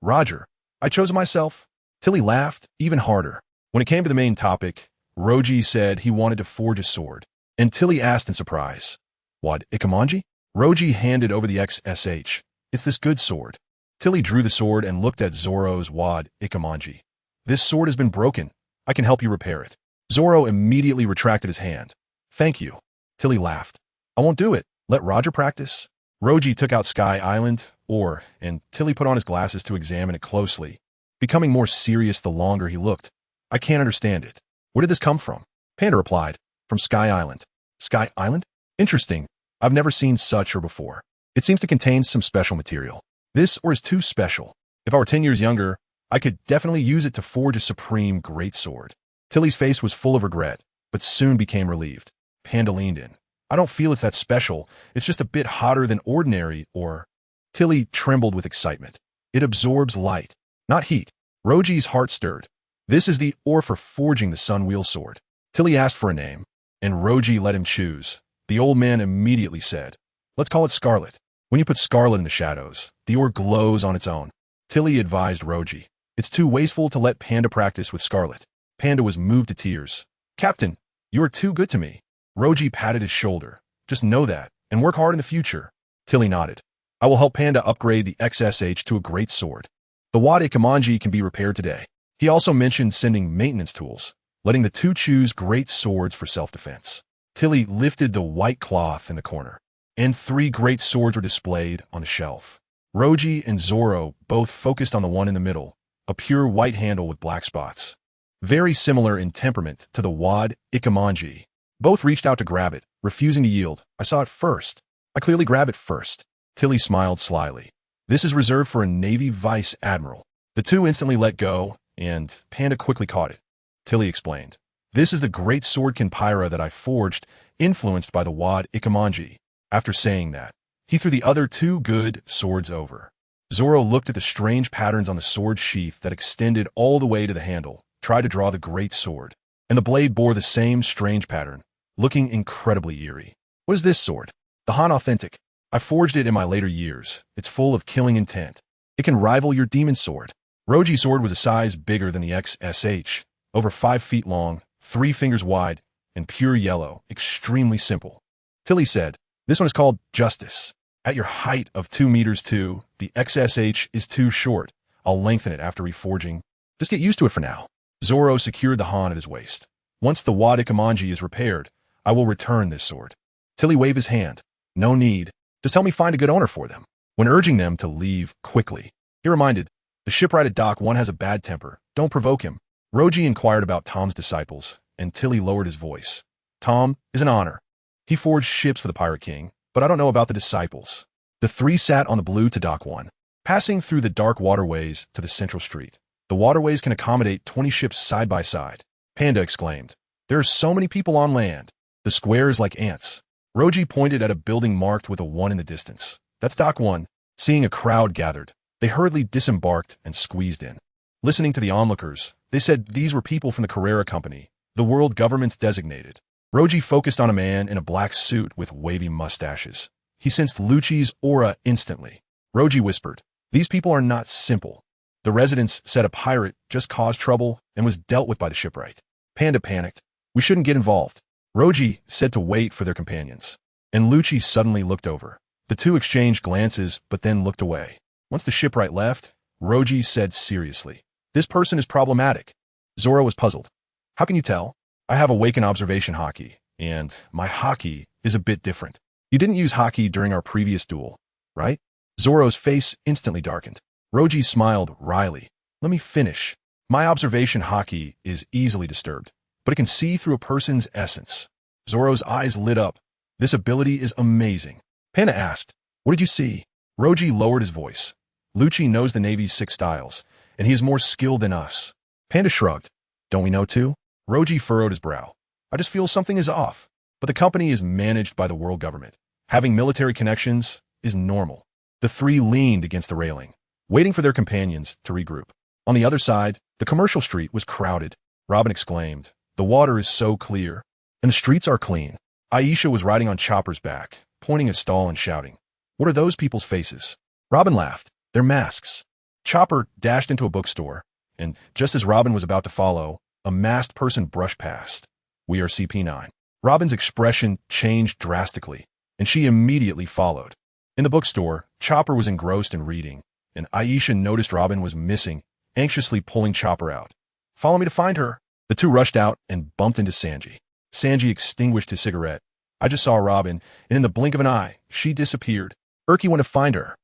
Roger. I chose it myself. Tilly laughed even harder. When it came to the main topic, Roji said he wanted to forge a sword, and Tilly asked in surprise, Wad ikemanji? Roji handed over the XSH. It's this good sword. Tilly drew the sword and looked at Zoro's wad ikemanji. This sword has been broken. I can help you repair it. Zoro immediately retracted his hand. Thank you. Tilly laughed. I won't do it. Let Roger practice. Roji took out Sky Island ore, and Tilly put on his glasses to examine it closely, becoming more serious the longer he looked. I can't understand it. Where did this come from? Panda replied. From Sky Island. Sky Island? Interesting. I've never seen such ore before. It seems to contain some special material. This ore is too special. If I were 10 years younger, I could definitely use it to forge a supreme great sword. Tilly's face was full of regret, but soon became relieved. Panda leaned in. I don't feel it's that special. It's just a bit hotter than ordinary ore. Tilly trembled with excitement. It absorbs light, not heat. Roji's heart stirred. This is the ore for forging the Sun Wheel Sword. Tilly asked for a name, and Roji let him choose. The old man immediately said, Let's call it Scarlet. When you put scarlet in the shadows, the ore glows on its own. Tilly advised Roji. It's too wasteful to let Panda practice with Scarlet. Panda was moved to tears. Captain, you are too good to me. Roji patted his shoulder. Just know that, and work hard in the future. Tilly nodded. I will help Panda upgrade the XSH to a great sword. The wad ikemanji can be repaired today. He also mentioned sending maintenance tools, letting the two choose great swords for self-defense. Tilly lifted the white cloth in the corner, and 3 great swords were displayed on the shelf. Roji and Zoro both focused on the one in the middle, a pure white handle with black spots. Very similar in temperament to the wad ikemanji. Both reached out to grab it, refusing to yield. I saw it first. I clearly grabbed it first. Tilly smiled slyly. This is reserved for a Navy Vice Admiral. The two instantly let go, and Panda quickly caught it. Tilly explained. This is the great sword Kinpyra that I forged, influenced by the Wad Ikamanji. After saying that, he threw the other two good swords over. Zoro looked at the strange patterns on the sword sheath that extended all the way to the handle, tried to draw the great sword, and the blade bore the same strange pattern, looking incredibly eerie. What is this sword? The Han Authentic. I forged it in my later years. It's full of killing intent. It can rival your demon sword. Roji's sword was a size bigger than the XSH, over 5 feet long, 3 fingers wide, and pure yellow, extremely simple. Tilly said, this one is called Justice. At your height of 2 meters 2, the XSH is too short. I'll lengthen it after reforging. Just get used to it for now. Zoro secured the Han at his waist. Once the Wad Ikamanji is repaired, I will return this sword. Tilly waved his hand. No need. Just help me find a good owner for them. When urging them to leave quickly, he reminded, the shipwright at Dock 1 has a bad temper. Don't provoke him. Roji inquired about Tom's disciples, and Tilly lowered his voice. Tom is an honor. He forged ships for the Pirate King, but I don't know about the disciples. The three sat on the blue to Dock 1, passing through the dark waterways to the central street. The waterways can accommodate 20 ships side by side. Panda exclaimed, there are so many people on land. The square is like ants. Roji pointed at a building marked with a 1 in the distance. That's Dock 1. Seeing a crowd gathered, they hurriedly disembarked and squeezed in. Listening to the onlookers, they said these were people from the Carrera Company, the world government's designated. Roji focused on a man in a black suit with wavy mustaches. He sensed Lucci's aura instantly. Roji whispered, these people are not simple. The residents said a pirate just caused trouble and was dealt with by the shipwright. Panda panicked. We shouldn't get involved. Roji said to wait for their companions. And Lucci suddenly looked over. The two exchanged glances but then looked away. Once the shipwright left, Roji said seriously, this person is problematic. Zoro was puzzled. How can you tell? I have awakened observation haki, and my haki is a bit different. You didn't use haki during our previous duel, right? Zoro's face instantly darkened. Roji smiled wryly. Let me finish. My observation haki is easily disturbed, but it can see through a person's essence. Zoro's eyes lit up. This ability is amazing. Panda asked, what did you see? Roji lowered his voice. Lucci knows the Navy's 6 styles, and he is more skilled than us. Panda shrugged. Don't we know too? Roji furrowed his brow. I just feel something is off. But the company is managed by the world government. Having military connections is normal. The three leaned against the railing, waiting for their companions to regroup. On the other side, the commercial street was crowded. Robin exclaimed, the water is so clear, and the streets are clean. Aisha was riding on Chopper's back, pointing at Stall and shouting, what are those people's faces? Robin laughed. They're masks. Chopper dashed into a bookstore, and just as Robin was about to follow, a masked person brushed past. We are CP9. Robin's expression changed drastically, and she immediately followed. In the bookstore, Chopper was engrossed in reading, and Aisha noticed Robin was missing, anxiously pulling Chopper out. Follow me to find her. The two rushed out and bumped into Sanji. Sanji extinguished his cigarette. I just saw Robin, and in the blink of an eye, she disappeared. Urki went to find her.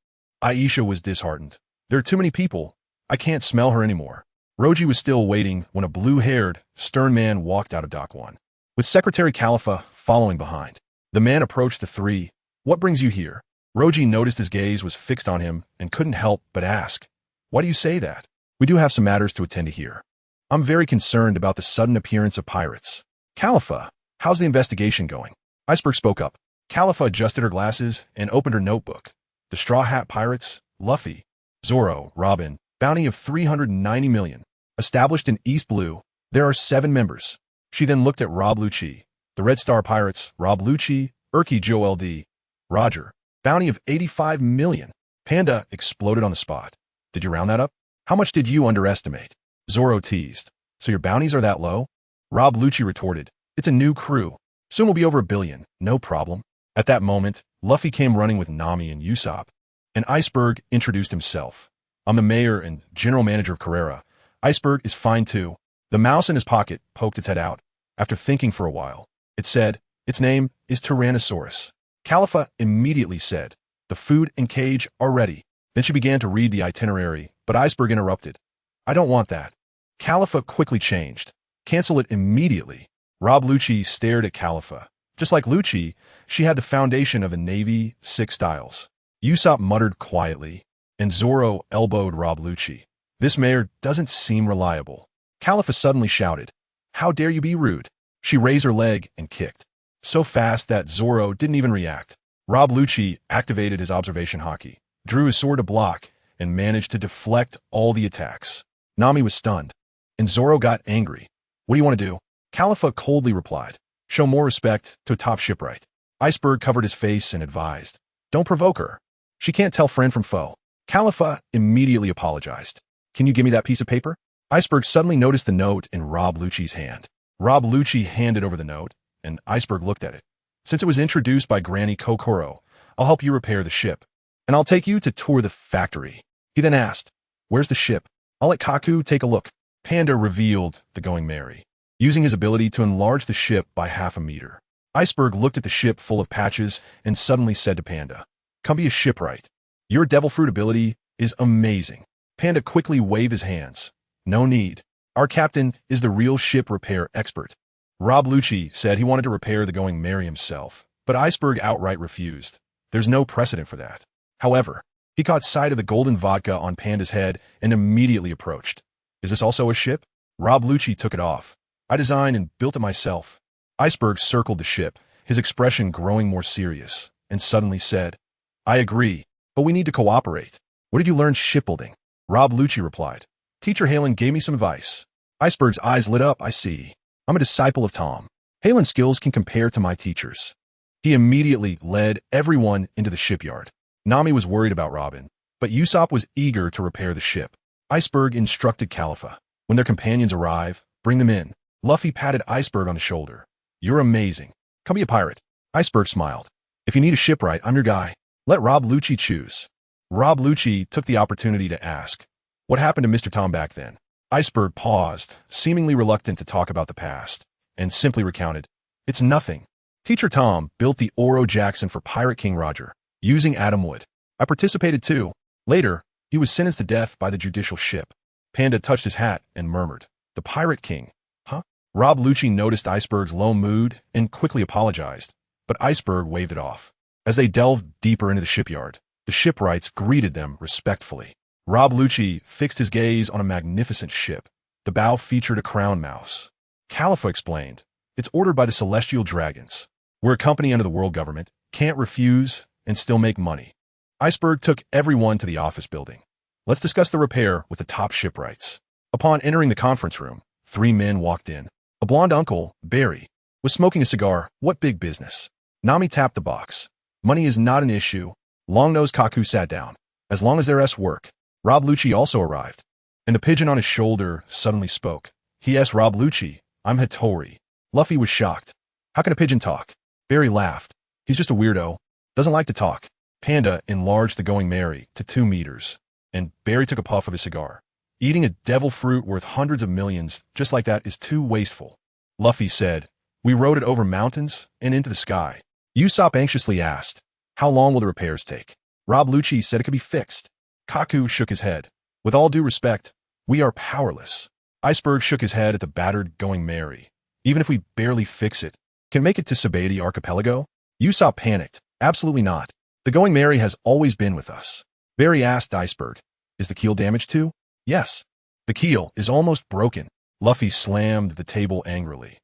Aisha was disheartened. There are too many people. I can't smell her anymore. Roji was still waiting when a blue-haired, stern man walked out of Dock 1, with Secretary Khalifa following behind. The man approached the three. What brings you here? Roji noticed his gaze was fixed on him and couldn't help but ask, why do you say that? We do have some matters to attend to here. I'm very concerned about the sudden appearance of pirates. Khalifa, how's the investigation going? Iceberg spoke up. Khalifa adjusted her glasses and opened her notebook. The Straw Hat Pirates, Luffy, Zoro, Robin, bounty of 390 million. Established in East Blue, there are 7 members. She then looked at Rob Lucci. The Red Star Pirates, Rob Lucci, Urki Joe LD, Roger. Bounty of 85 million. Panda exploded on the spot. Did you round that up? How much did you underestimate? Zoro teased. So your bounties are that low? Rob Lucci retorted. It's a new crew. Soon we'll be over 1 billion. No problem. At that moment, Luffy came running with Nami and Usopp. And Iceberg introduced himself. I'm the mayor and general manager of Carrera. Iceberg is fine too. The mouse in his pocket poked its head out. After thinking for a while, it said, its name is Tyrannosaurus. Khalifa immediately said, the food and cage are ready. Then she began to read the itinerary, but Iceberg interrupted. I don't want that. Khalifa quickly changed. Cancel it immediately. Rob Lucci stared at Khalifa. Just like Lucci, she had the foundation of a navy, 6 styles. Usopp muttered quietly, and Zoro elbowed Rob Lucci. This mare doesn't seem reliable. Khalifa suddenly shouted, "How dare you be rude?" She raised her leg and kicked, so fast that Zoro didn't even react. Rob Lucci activated his observation haki, drew his sword to block, and managed to deflect all the attacks. Nami was stunned, and Zoro got angry. "What do you want to do?" Khalifa coldly replied, "Show more respect to a top shipwright." Iceberg covered his face and advised, "Don't provoke her. She can't tell friend from foe." Khalifa immediately apologized. "Can you give me that piece of paper?" Iceberg suddenly noticed the note in Rob Lucci's hand. Rob Lucci handed over the note, and Iceberg looked at it. "Since it was introduced by Granny Kokoro, I'll help you repair the ship, and I'll take you to tour the factory." He then asked, "Where's the ship? I'll let Kaku take a look." Panda revealed the Going Merry, using his ability to enlarge the ship by 1/2 meter. Iceberg looked at the ship full of patches and suddenly said to Panda, "Come be a shipwright. Your devil fruit ability is amazing." Panda quickly waved his hands. "No need. Our captain is the real ship repair expert." Rob Lucci said he wanted to repair the Going Merry himself, but Iceberg outright refused. There's no precedent for that. However, he caught sight of the golden vodka on Panda's head and immediately approached. "Is this also a ship?" Rob Lucci took it off. "I designed and built it myself." Iceberg circled the ship, his expression growing more serious, and suddenly said, "I agree, but we need to cooperate." "What did you learn shipbuilding?" Rob Lucci replied, "Teacher Halen gave me some advice." Iceberg's eyes lit up. "I see. I'm a disciple of Tom. Halen's skills can compare to my teacher's." He immediately led everyone into the shipyard. Nami was worried about Robin, but Usopp was eager to repair the ship. Iceberg instructed Khalifa, "When their companions arrive, bring them in." Luffy patted Iceberg on the shoulder. "You're amazing. Come be a pirate." Iceberg smiled. "If you need a shipwright, I'm your guy. Let Rob Lucci choose." Rob Lucci took the opportunity to ask, "What happened to Mr. Tom back then?" Iceberg paused, seemingly reluctant to talk about the past, and simply recounted, "It's nothing. Teacher Tom built the Oro Jackson for Pirate King Roger, using atom wood. I participated too. Later, he was sentenced to death by the judicial ship." Panda touched his hat and murmured, "The Pirate King, huh?" Rob Lucci noticed Iceberg's low mood and quickly apologized, but Iceberg waved it off. As they delved deeper into the shipyard, the shipwrights greeted them respectfully. Rob Lucci fixed his gaze on a magnificent ship. The bow featured a crown mouse. Khalifa explained, "It's ordered by the Celestial Dragons. We're a company under the world government, can't refuse, and still make money." Iceberg took everyone to the office building. "Let's discuss the repair with the top shipwrights." Upon entering the conference room, 3 men walked in. A blonde uncle, Barry, was smoking a cigar. "What big business?" Nami tapped the box. "Money is not an issue." Long-nosed Kaku sat down. "As long as their S work." Rob Lucci also arrived, and the pigeon on his shoulder suddenly spoke. He asked Rob Lucci, "I'm Hattori." Luffy was shocked. "How can a pigeon talk?" Barry laughed. "He's just a weirdo. Doesn't like to talk." Panda enlarged the Going Merry to 2 meters, and Barry took a puff of his cigar. "Eating a devil fruit worth hundreds of millions just like that is too wasteful." Luffy said, "We rode it over mountains and into the sky." Usopp anxiously asked, "How long will the repairs take?" Rob Lucci said it could be fixed. Kaku shook his head. "With all due respect, we are powerless." Iceberg shook his head at the battered Going Merry. "Even if we barely fix it, can make it to Sabaody Archipelago?" Usopp panicked. "Absolutely not. The Going Merry has always been with us." Barry asked Iceberg, "Is the keel damaged too?" "Yes. The keel is almost broken." Luffy slammed the table angrily.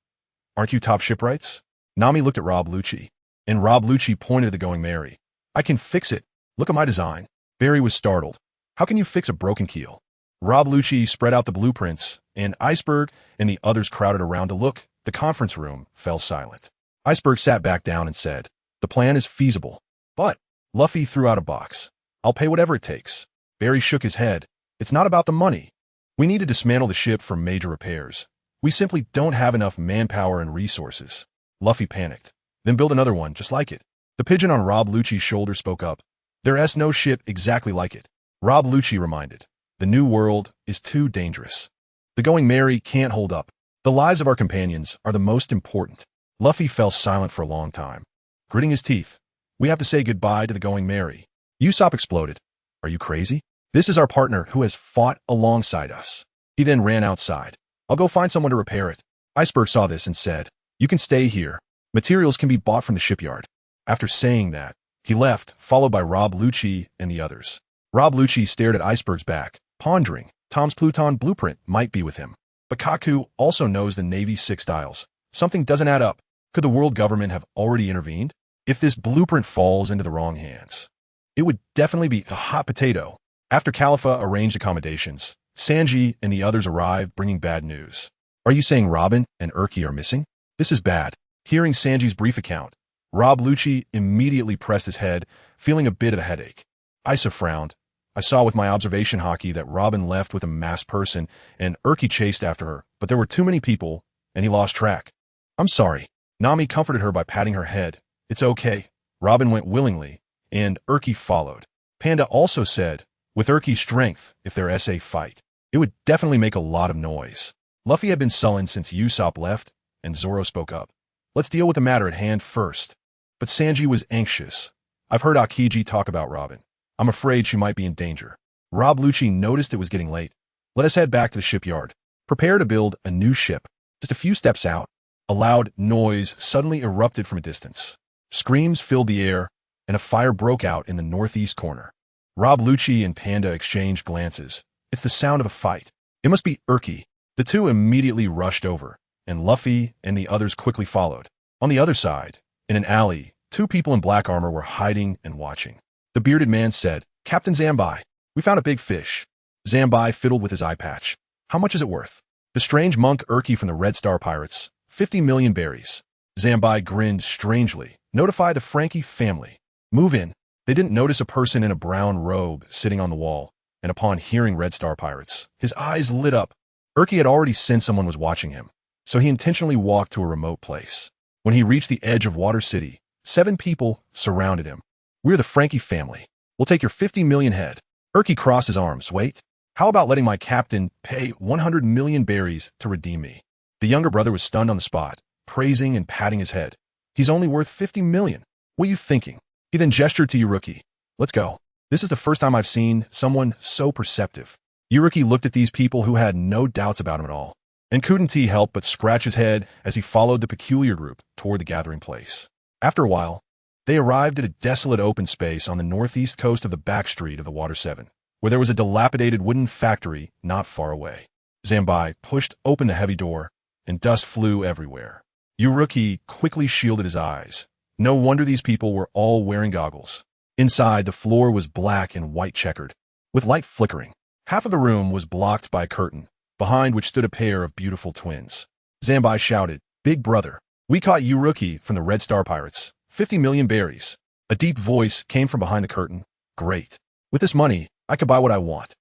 "Aren't you top shipwrights?" Nami looked at Rob Lucci, and Rob Lucci pointed at the Going Merry. "I can fix it. Look at my design." Barry was startled. "How can you fix a broken keel?" Rob Lucci spread out the blueprints, and Iceberg and the others crowded around to look. The conference room fell silent. Iceberg sat back down and said, "The plan is feasible, but..." Luffy threw out a box. "I'll pay whatever it takes." Barry shook his head. "It's not about the money. We need to dismantle the ship for major repairs. We simply don't have enough manpower and resources." Luffy panicked. "Then build another one just like it." The pigeon on Rob Lucci's shoulder spoke up. "There's no ship exactly like it." Rob Lucci reminded, "The new world is too dangerous. The Going Merry can't hold up. The lives of our companions are the most important." Luffy fell silent for a long time, gritting his teeth. "We have to say goodbye to the Going Merry." Usopp exploded. "Are you crazy? This is our partner who has fought alongside us." He then ran outside. "I'll go find someone to repair it." Iceberg saw this and said, You can stay here. Materials can be bought from the shipyard. After saying that, he left, followed by Rob Lucci and the others. Rob Lucci stared at Iceberg's back, pondering. Tom's Pluton blueprint might be with him. But Kaku also knows the Navy's 6 dials. Something doesn't add up. Could the world government have already intervened? If this blueprint falls into the wrong hands, it would definitely be a hot potato. After Khalifa arranged accommodations, Sanji and the others arrived bringing bad news. Are you saying Robin and Urki are missing? This is bad. Hearing Sanji's brief account, Rob Lucci immediately pressed his head, feeling a bit of a headache. Isa frowned. I saw with my observation hockey that Robin left with a masked person and Urki chased after her, but there were too many people and he lost track. I'm sorry. Nami comforted her by patting her head. It's okay. Robin went willingly, and Urki followed. Panda also said, with Urki's strength, if their SA fight, it would definitely make a lot of noise. Luffy had been sullen since Usopp left, and Zoro spoke up. Let's deal with the matter at hand first. But Sanji was anxious. I've heard Akiji talk about Robin. I'm afraid she might be in danger. Rob Lucci noticed it was getting late. Let us head back to the shipyard. Prepare to build a new ship. Just a few steps out, a loud noise suddenly erupted from a distance. Screams filled the air, and a fire broke out in the northeast corner. Rob Lucci and Panda exchanged glances. It's the sound of a fight. It must be Urki. The two immediately rushed over, and Luffy and the others quickly followed. On the other side, in an alley, 2 people in black armor were hiding and watching. The bearded man said, Captain Zambai, we found a big fish. Zambai fiddled with his eye patch. How much is it worth? The strange monk Urki from the Red Star Pirates. 50 million berries. Zambai grinned strangely. Notify the Frankie family. Move in. They didn't notice a person in a brown robe sitting on the wall, and upon hearing Red Star Pirates, his eyes lit up. Urki had already sensed someone was watching him, so he intentionally walked to a remote place. When he reached the edge of Water City, 7 people surrounded him. We're the Frankie family. We'll take your 50 million head. Urki crossed his arms. Wait. How about letting my captain pay 100 million berries to redeem me? The younger brother was stunned on the spot, praising and patting his head. He's only worth 50 million. What are you thinking? He then gestured to Yuruki. Let's go. This is the first time I've seen someone so perceptive. Yuruki looked at these people who had no doubts about him at all, and couldn't he help but scratch his head as he followed the peculiar group toward the gathering place. After a while, they arrived at a desolate open space on the northeast coast of the back street of the Water 7, where there was a dilapidated wooden factory not far away. Zambai pushed open the heavy door, and dust flew everywhere. Yuruki quickly shielded his eyes. No wonder these people were all wearing goggles. Inside, the floor was black and white checkered, with light flickering. Half of the room was blocked by a curtain, behind which stood a pair of beautiful twins. Zambai shouted, Big brother, we caught Yuruki from the Red Star Pirates. 50 million berries. A deep voice came from behind the curtain. Great. With this money, I could buy what I want.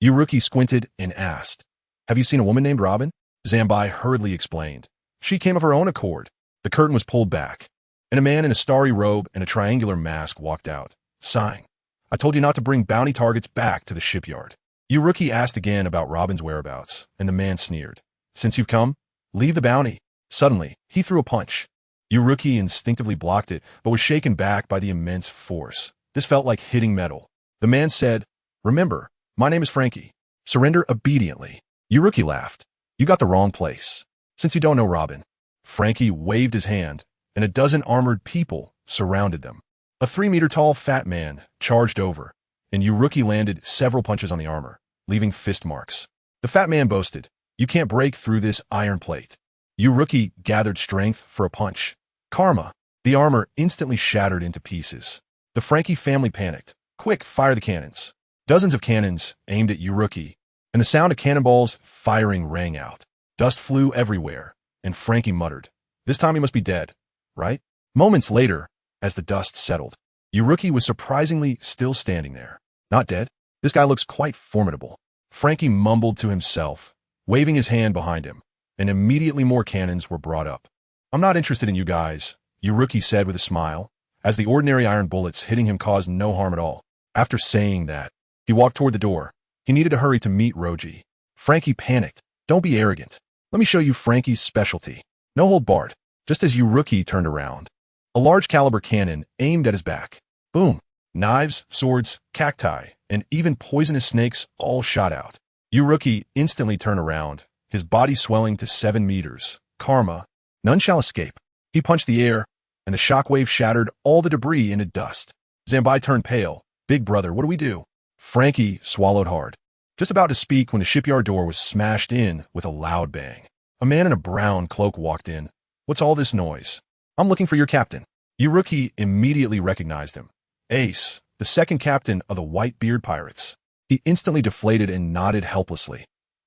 Yuruki squinted and asked, Have you seen a woman named Robin? Zambai hurriedly explained. She came of her own accord. The curtain was pulled back, and a man in a starry robe and a triangular mask walked out, sighing. I told you not to bring bounty targets back to the shipyard. Yuruki asked again about Robin's whereabouts, and the man sneered. Since you've come, leave the bounty. Suddenly, he threw a punch. Yuruki instinctively blocked it, but was shaken back by the immense force. This felt like hitting metal. The man said, Remember, my name is Frankie. Surrender obediently. Yuruki laughed. You got the wrong place. Since you don't know Robin. Frankie waved his hand, and a dozen armored people surrounded them. A 3-meter-tall fat man charged over, and Yuruki landed several punches on the armor, leaving fist marks. The fat man boasted, You can't break through this iron plate. Yuruki gathered strength for a punch. Karma. The armor instantly shattered into pieces. The Frankie family panicked. Quick, fire the cannons. Dozens of cannons aimed at Yuruki, and the sound of cannonballs firing rang out. Dust flew everywhere, and Frankie muttered, This time he must be dead, right? Moments later, as the dust settled, Yuruki was surprisingly still standing there. Not dead? This guy looks quite formidable. Frankie mumbled to himself, waving his hand behind him, and immediately more cannons were brought up. I'm not interested in you guys, Yuruki said with a smile, as the ordinary iron bullets hitting him caused no harm at all. After saying that, he walked toward the door. He needed to hurry to meet Roji. Frankie panicked. Don't be arrogant. Let me show you Frankie's specialty. No hold barred. Just as Yuruki turned around, a large caliber cannon aimed at his back. Boom. Knives, swords, cacti, and even poisonous snakes all shot out. Yuruki instantly turned around, his body swelling to 7 meters. Karma. None shall escape. He punched the air, and the shockwave shattered all the debris into dust. Zambai turned pale. Big brother, what do we do? Frankie swallowed hard. Just about to speak when the shipyard door was smashed in with a loud bang. A man in a brown cloak walked in. What's all this noise? I'm looking for your captain. Yuruki immediately recognized him. Ace, the second captain of the White-Beard Pirates. He instantly deflated and nodded helplessly.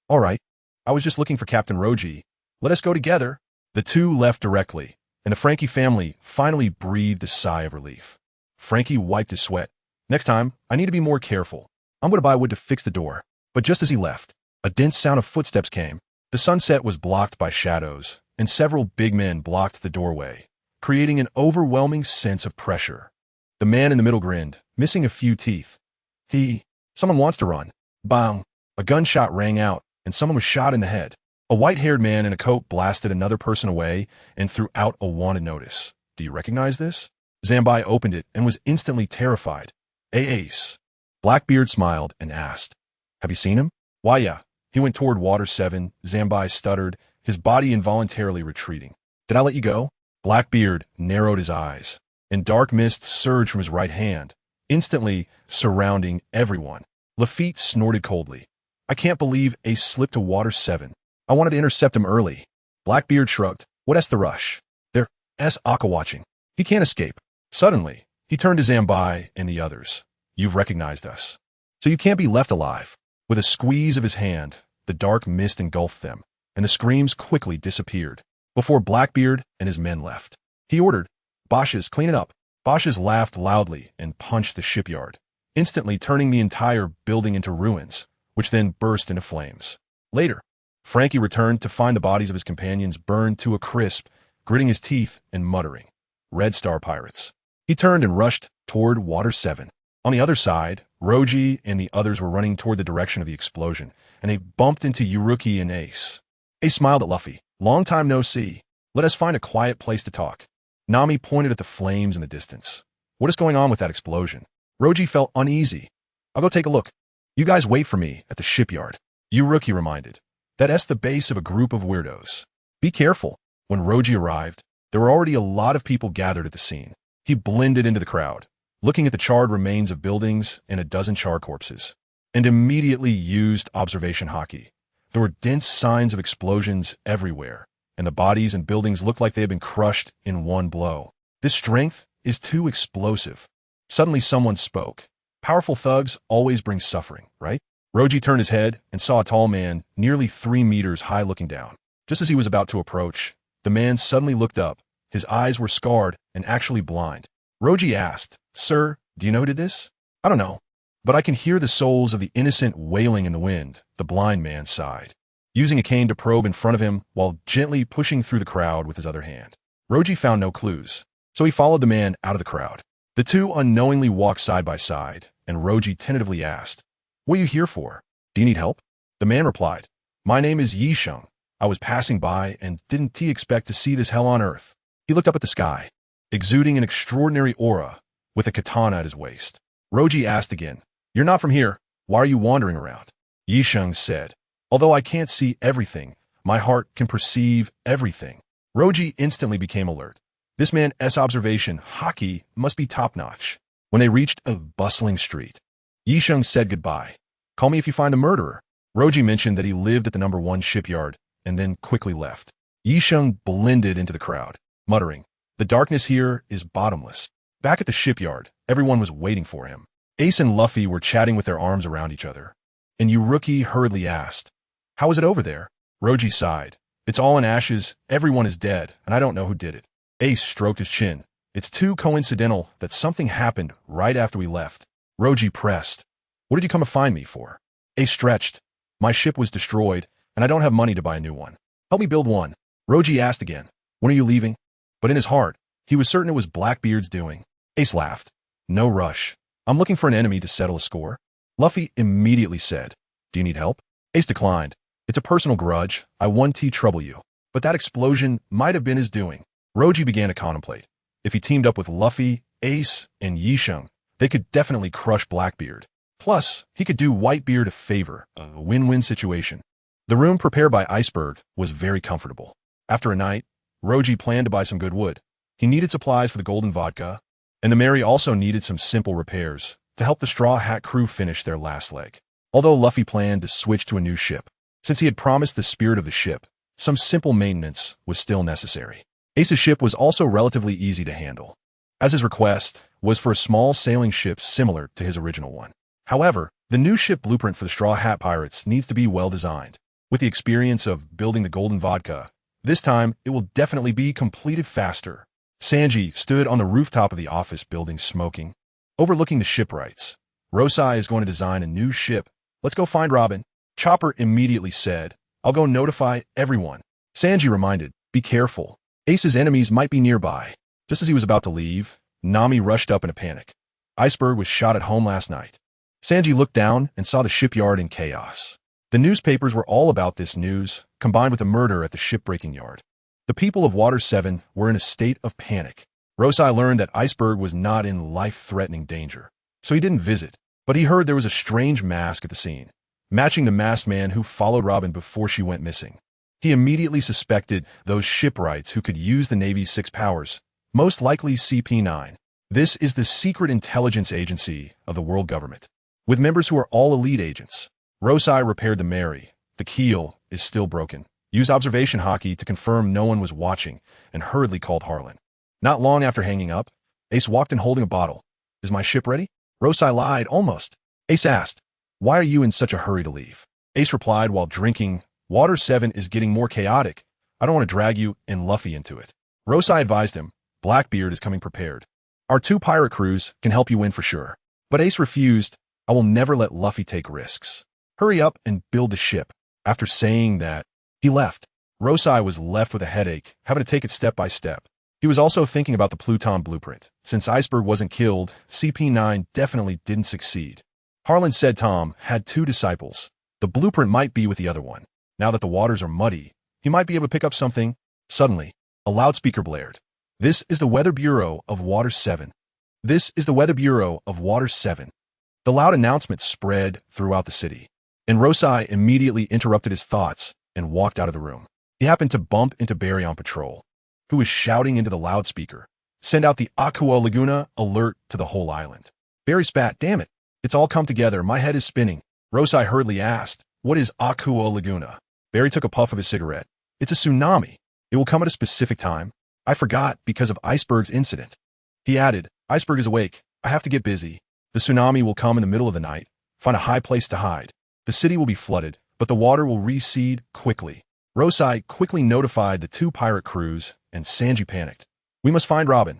All right, I was just looking for Captain Roji. Let us go together. The two left directly, and the Frankie family finally breathed a sigh of relief. Frankie wiped his sweat. Next time, I need to be more careful. I'm going to buy wood to fix the door. But just as he left, a dense sound of footsteps came. The sunset was blocked by shadows, and several big men blocked the doorway, creating an overwhelming sense of pressure. The man in the middle grinned, missing a few teeth. Someone wants to run. Bang! A gunshot rang out, and someone was shot in the head. A white-haired man in a coat blasted another person away and threw out a wanted notice. Do you recognize this? Zambai opened it and was instantly terrified. Ace. Blackbeard smiled and asked, have you seen him? Why, yeah. He went toward Water 7, Zambai stuttered, his body involuntarily retreating. Did I let you go? Blackbeard narrowed his eyes, and dark mist surged from his right hand, instantly surrounding everyone. Lafitte snorted coldly. I can't believe Ace slipped to Water 7. I wanted to intercept him early. Blackbeard shrugged. What's the rush? There's Akka watching. He can't escape. Suddenly, he turned to Zambai and the others. You've recognized us. So you can't be left alive. With a squeeze of his hand, the dark mist engulfed them, and the screams quickly disappeared, before Blackbeard and his men left. He ordered, Bosch's, clean it up. Bosch's laughed loudly and punched the shipyard, instantly turning the entire building into ruins, which then burst into flames. Later, Frankie returned to find the bodies of his companions burned to a crisp, gritting his teeth and muttering, Red Star Pirates. He turned and rushed toward Water 7. On the other side, Roji and the others were running toward the direction of the explosion, and they bumped into Yuruki and Ace. Ace smiled at Luffy. Long time no see. Let us find a quiet place to talk. Nami pointed at the flames in the distance. What is going on with that explosion? Roji felt uneasy. I'll go take a look. You guys wait for me at the shipyard. Yuruki reminded. That's the base of a group of weirdos. Be careful. When Roji arrived, there were already a lot of people gathered at the scene. He blended into the crowd, looking at the charred remains of buildings and a dozen char corpses, and immediately used observation hockey. There were dense signs of explosions everywhere, and the bodies and buildings looked like they had been crushed in one blow. This strength is too explosive. Suddenly someone spoke. Powerful thugs always bring suffering, right? Roji turned his head and saw a tall man, nearly 3 meters high, looking down. Just as he was about to approach, the man suddenly looked up. His eyes were scarred and actually blind. Roji asked, Sir, do you know who did this? I don't know, but I can hear the souls of the innocent wailing in the wind, the blind man sighed, using a cane to probe in front of him while gently pushing through the crowd with his other hand. Roji found no clues, so he followed the man out of the crowd. The two unknowingly walked side by side, and Roji tentatively asked, What are you here for? Do you need help? The man replied, My name is Yisheng. I was passing by, and didn't expect to see this hell on earth. He looked up at the sky, exuding an extraordinary aura, with a katana at his waist. Roji asked again, You're not from here. Why are you wandering around? Yisheng said, Although I can't see everything, my heart can perceive everything. Roji instantly became alert. This man's observation hockey must be top-notch. When they reached a bustling street, Yisheng said goodbye. Call me if you find the murderer. Roji mentioned that he lived at the number 1 shipyard, and then quickly left. Yisheng blended into the crowd, muttering, The darkness here is bottomless. Back at the shipyard, everyone was waiting for him. Ace and Luffy were chatting with their arms around each other, and Yuruki hurriedly asked, How is it over there? Roji sighed. It's all in ashes, everyone is dead, and I don't know who did it. Ace stroked his chin. It's too coincidental that something happened right after we left. Roji pressed. What did you come to find me for? Ace stretched. My ship was destroyed, and I don't have money to buy a new one. Help me build one. Roji asked again. When are you leaving? But in his heart, he was certain it was Blackbeard's doing. Ace laughed. No rush. I'm looking for an enemy to settle a score. Luffy immediately said, Do you need help? Ace declined. It's a personal grudge. I want to trouble you. But that explosion might have been his doing. Roji began to contemplate. If he teamed up with Luffy, Ace, and Yisheng, they could definitely crush Blackbeard. Plus, he could do Whitebeard a favor, a win-win situation. The room prepared by Iceberg was very comfortable. After a night, Roji planned to buy some good wood. He needed supplies for the golden vodka, and the Mary also needed some simple repairs to help the Straw Hat crew finish their last leg. Although Luffy planned to switch to a new ship, since he had promised the spirit of the ship, some simple maintenance was still necessary. Ace's ship was also relatively easy to handle, as his request was for a small sailing ship similar to his original one. However, the new ship blueprint for the Straw Hat Pirates needs to be well designed. With the experience of building the golden vodka, this time it will definitely be completed faster. Sanji stood on the rooftop of the office building smoking, overlooking the shipwrights. Rosai is going to design a new ship. Let's go find Robin. Chopper immediately said, I'll go notify everyone. Sanji reminded, be careful. Ace's enemies might be nearby. Just as he was about to leave, Nami rushed up in a panic. Iceberg was shot at home last night. Sanji looked down and saw the shipyard in chaos. The newspapers were all about this news, combined with the murder at the shipbreaking yard. The people of Water 7 were in a state of panic. Rosai learned that Iceberg was not in life-threatening danger, so he didn't visit. But he heard there was a strange mask at the scene, matching the masked man who followed Robin before she went missing. He immediately suspected those shipwrights who could use the Navy's 6 powers, most likely CP9. This is the secret intelligence agency of the world government, with members who are all elite agents. Rosai repaired the Mary. The keel is still broken. Used observation hockey to confirm no one was watching, and hurriedly called Harlan. Not long after hanging up, Ace walked in holding a bottle. Is my ship ready? Rosai lied, almost. Ace asked, why are you in such a hurry to leave? Ace replied while drinking, Water 7 is getting more chaotic. I don't want to drag you and Luffy into it. Rosai advised him, Blackbeard is coming prepared. Our 2 pirate crews can help you win for sure. But Ace refused, I will never let Luffy take risks. Hurry up and build the ship. After saying that, he left. Rosai was left with a headache, having to take it step by step. He was also thinking about the Pluton blueprint. Since Iceberg wasn't killed, CP9 definitely didn't succeed. Harlan said Tom had 2 disciples. The blueprint might be with the other one. Now that the waters are muddy, he might be able to pick up something. Suddenly, a loudspeaker blared. This is the Weather Bureau of Water 7. This is the Weather Bureau of Water 7. The loud announcement spread throughout the city, and Rosai immediately interrupted his thoughts and walked out of the room. He happened to bump into Barry on patrol, who was shouting into the loudspeaker, send out the Aqua Laguna alert to the whole island. Barry spat, damn it, it's all come together, my head is spinning. Rosai hurriedly asked, what is Aqua Laguna? Barry took a puff of his cigarette. It's a tsunami. It will come at a specific time. I forgot because of Iceberg's incident. He added, Iceberg is awake. I have to get busy. The tsunami will come in the middle of the night. Find a high place to hide. The city will be flooded, but the water will recede quickly. Rosai quickly notified the 2 pirate crews, and Sanji panicked. We must find Robin.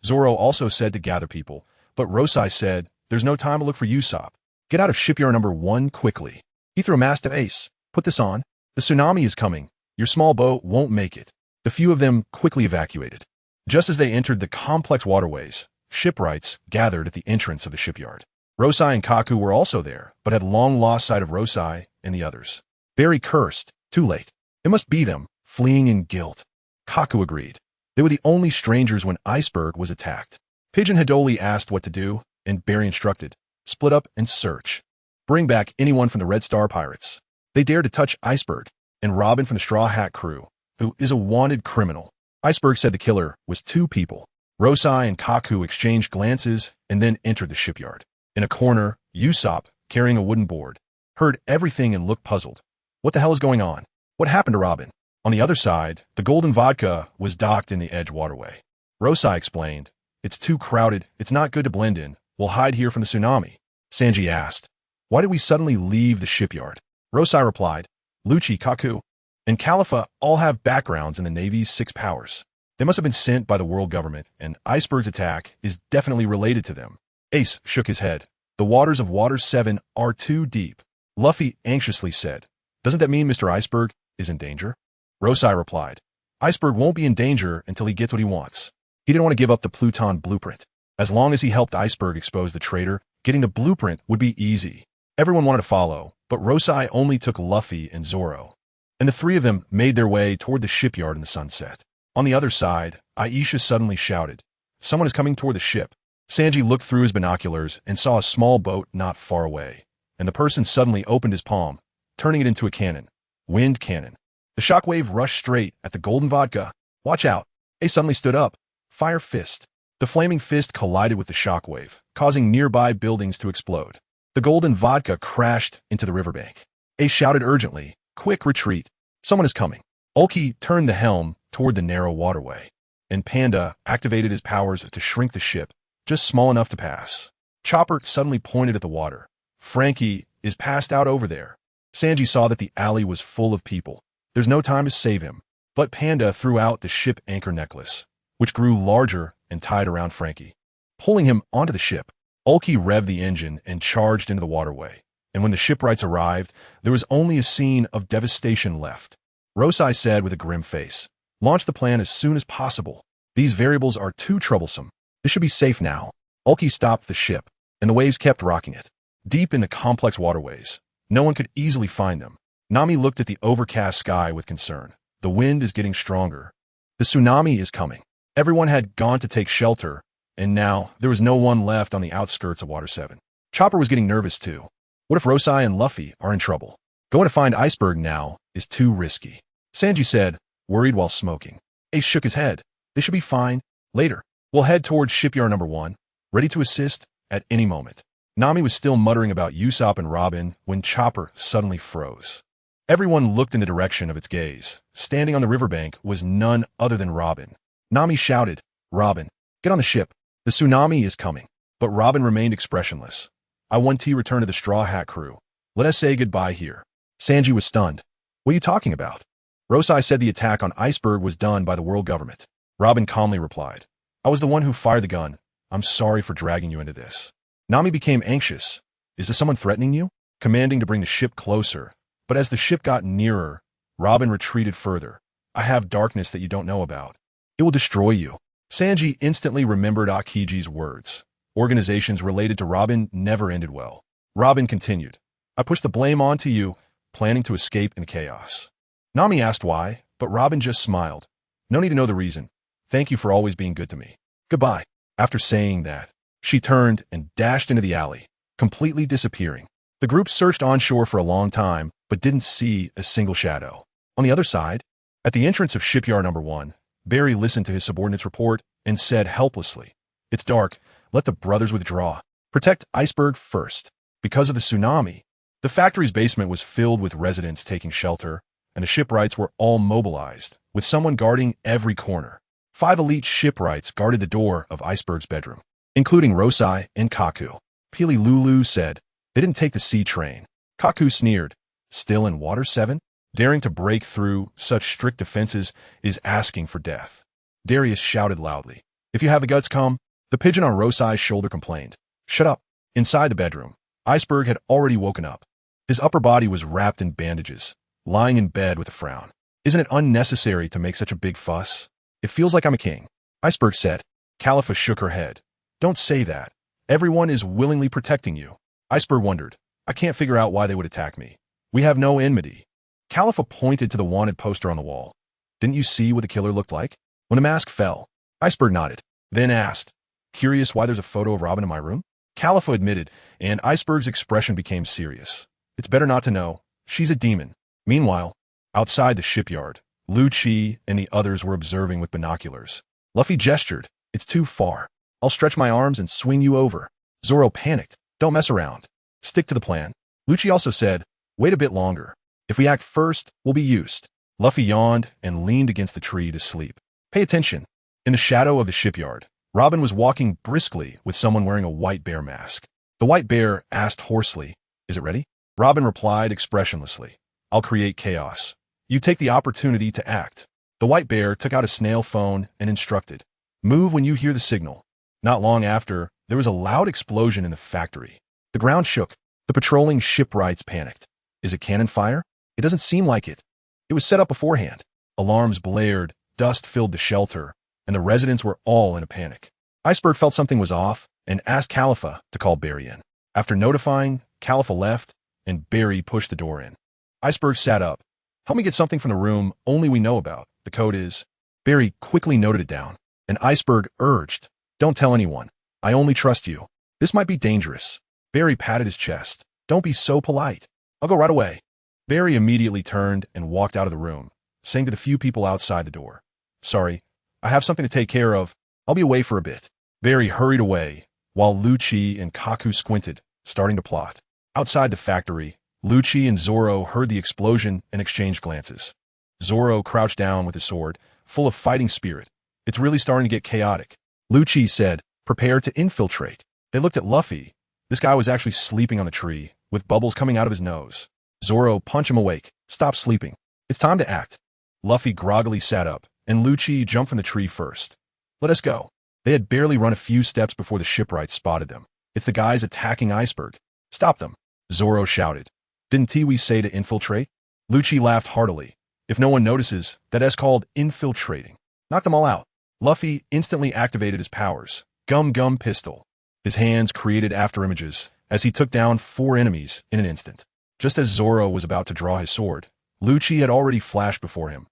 Zoro also said to gather people, but Rosai said, there's no time to look for Usopp. Get out of shipyard number 1 quickly. He threw a mask to Ace. Put this on. The tsunami is coming. Your small boat won't make it. The few of them quickly evacuated. Just as they entered the complex waterways, shipwrights gathered at the entrance of the shipyard. Rosai and Kaku were also there, but had long lost sight of Rosai and the others. Barry cursed. Too late. It must be them, fleeing in guilt. Kaku agreed. They were the only strangers when Iceberg was attacked. Pigeon Hidoli asked what to do, and Barry instructed, split up and search. Bring back anyone from the Red Star Pirates. They dared to touch Iceberg, and Robin from the Straw Hat crew, who is a wanted criminal. Iceberg said the killer was 2 people. Rosai and Kaku exchanged glances and then entered the shipyard. In a corner, Usopp, carrying a wooden board, heard everything and looked puzzled. What the hell is going on? What happened to Robin? On the other side, the golden vodka was docked in the edge waterway. Rosai explained, it's too crowded, it's not good to blend in, we'll hide here from the tsunami. Sanji asked, why did we suddenly leave the shipyard? Rosai replied, Lucci, Kaku, and Khalifa all have backgrounds in the Navy's 6 powers. They must have been sent by the world government, and Iceberg's attack is definitely related to them. Ace shook his head. The waters of Water 7 are too deep. Luffy anxiously said, doesn't that mean Mr. Iceberg is in danger? Rosai replied, Iceberg won't be in danger until he gets what he wants. He didn't want to give up the Pluton blueprint. As long as he helped Iceberg expose the traitor, getting the blueprint would be easy. Everyone wanted to follow, but Rosai only took Luffy and Zoro, and the 3 of them made their way toward the shipyard in the sunset. On the other side, Aisha suddenly shouted, someone is coming toward the ship. Sanji looked through his binoculars and saw a small boat not far away, and the person suddenly opened his palm, turning it into a cannon. Wind cannon. The shockwave rushed straight at the golden vodka. Watch out. Ace suddenly stood up. Fire fist. The flaming fist collided with the shockwave, causing nearby buildings to explode. The golden vodka crashed into the riverbank. Ace shouted urgently, "Quick retreat. Someone is coming." Ulki turned the helm toward the narrow waterway, and Panda activated his powers to shrink the ship, just small enough to pass. Chopper suddenly pointed at the water. "Frankie is passed out over there." Sanji saw that the alley was full of people. There's no time to save him. But Panda threw out the ship anchor necklace, which grew larger and tied around Frankie, pulling him onto the ship. Ulki revved the engine and charged into the waterway, and when the shipwrights arrived, there was only a scene of devastation left. Rosai said with a grim face, "Launch the plan as soon as possible. These variables are too troublesome. This should be safe now." Ulki stopped the ship, and the waves kept rocking it. Deep in the complex waterways, no one could easily find them. Nami looked at the overcast sky with concern. The wind is getting stronger. The tsunami is coming. Everyone had gone to take shelter, and now there was no one left on the outskirts of Water 7. Chopper was getting nervous too. What if Rosai and Luffy are in trouble? Going to find Iceberg now is too risky. Sanji said, worried while smoking. Ace shook his head. They should be fine. Later, we'll head towards shipyard number 1, ready to assist at any moment. Nami was still muttering about Usopp and Robin when Chopper suddenly froze. Everyone looked in the direction of its gaze. Standing on the riverbank was none other than Robin. Nami shouted, "Robin, get on the ship. The tsunami is coming." But Robin remained expressionless. "I want to return to the Straw Hat crew. Let us say goodbye here." Sanji was stunned. "What are you talking about?" Rosai said the attack on Iceberg was done by the world government. Robin calmly replied, "I was the one who fired the gun. I'm sorry for dragging you into this." Nami became anxious. "Is this someone threatening you?" Commanding to bring the ship closer. But as the ship got nearer, Robin retreated further. "I have darkness that you don't know about. It will destroy you." Sanji instantly remembered Akiji's words. Organizations related to Robin never ended well. Robin continued, "I pushed the blame onto you, planning to escape in chaos." Nami asked why, but Robin just smiled. "No need to know the reason. Thank you for always being good to me. Goodbye." After saying that, she turned and dashed into the alley, completely disappearing. The group searched onshore for a long time, but didn't see a single shadow. On the other side, at the entrance of shipyard number 1, Barry listened to his subordinate's report and said helplessly, "It's dark. Let the brothers withdraw. Protect Iceberg first." Because of the tsunami, the factory's basement was filled with residents taking shelter, and the shipwrights were all mobilized, with someone guarding every corner. 5 elite shipwrights guarded the door of Iceberg's bedroom, including Rosai and Kaku. Pili Lulu said, "They didn't take the sea train." Kaku sneered, "Still in Water 7? Daring to break through such strict defenses is asking for death." Darius shouted loudly, "If you have the guts, come." The pigeon on Rosai's shoulder complained, "Shut up." Inside the bedroom, Iceberg had already woken up. His upper body was wrapped in bandages, lying in bed with a frown. "Isn't it unnecessary to make such a big fuss? It feels like I'm a king," Iceberg said. Califa shook her head. "Don't say that. Everyone is willingly protecting you." Iceberg wondered, "I can't figure out why they would attack me. We have no enmity." Califa pointed to the wanted poster on the wall. "Didn't you see what the killer looked like?" When the mask fell, Iceberg nodded, then asked, "Curious why there's a photo of Robin in my room?" Califa admitted, and Iceberg's expression became serious. "It's better not to know. She's a demon." Meanwhile, outside the shipyard, Lucci and the others were observing with binoculars. Luffy gestured, "It's too far. I'll stretch my arms and swing you over." Zoro panicked, "Don't mess around. Stick to the plan." Lucci also said, "Wait a bit longer. If we act first, we'll be used." Luffy yawned and leaned against the tree to sleep. "Pay attention." In the shadow of the shipyard, Robin was walking briskly with someone wearing a white bear mask. The white bear asked hoarsely, "Is it ready?" Robin replied expressionlessly, "I'll create chaos. You take the opportunity to act." The white bear took out a snail phone and instructed, "Move when you hear the signal." Not long after, there was a loud explosion in the factory. The ground shook. The patrolling shipwrights panicked. "Is it cannon fire?" "It doesn't seem like it. It was set up beforehand." Alarms blared, dust filled the shelter, and the residents were all in a panic. Iceberg felt something was off and asked Califa to call Barry in. After notifying, Califa left, and Barry pushed the door in. Iceberg sat up. "Help me get something from the room only we know about. The code is..." Barry quickly noted it down, and Iceberg urged, "Don't tell anyone. I only trust you. This might be dangerous." Barry patted his chest. "Don't be so polite. I'll go right away." Barry immediately turned and walked out of the room, saying to the few people outside the door, Sorry, I have something to take care of. I'll be away for a bit. Barry hurried away, while Lucci and Kaku squinted, starting to plot. Outside the factory, Lucci and Zoro heard the explosion and exchanged glances. Zoro crouched down with his sword, full of fighting spirit. It's really starting to get chaotic. Lucci said, prepare to infiltrate. They looked at Luffy. This guy was actually sleeping on the tree, with bubbles coming out of his nose. Zoro, punch him awake. Stop sleeping. It's time to act. Luffy groggily sat up, and Lucci jumped from the tree first. Let us go. They had barely run a few steps before the shipwrights spotted them. It's the guys attacking Iceberg. Stop them. Zoro shouted. Didn't Tiwi say to infiltrate? Lucci laughed heartily. If no one notices, that's called infiltrating. Knock them all out. Luffy instantly activated his powers. Gum Gum Pistol. His hands created afterimages as he took down 4 enemies in an instant. Just as Zoro was about to draw his sword, Lucci had already flashed before him.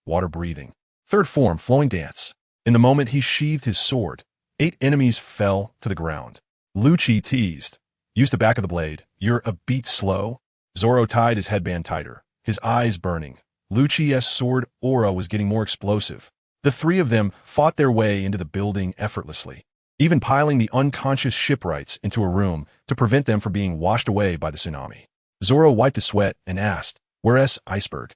Water breathing. Third form, flowing dance. In the moment he sheathed his sword, 8 enemies fell to the ground. Lucci teased. Use the back of the blade. You're a beat slow. Zoro tied his headband tighter, his eyes burning. Lucci's sword aura was getting more explosive. The 3 of them fought their way into the building effortlessly, even piling the unconscious shipwrights into a room to prevent them from being washed away by the tsunami. Zoro wiped his sweat and asked, where's Iceberg?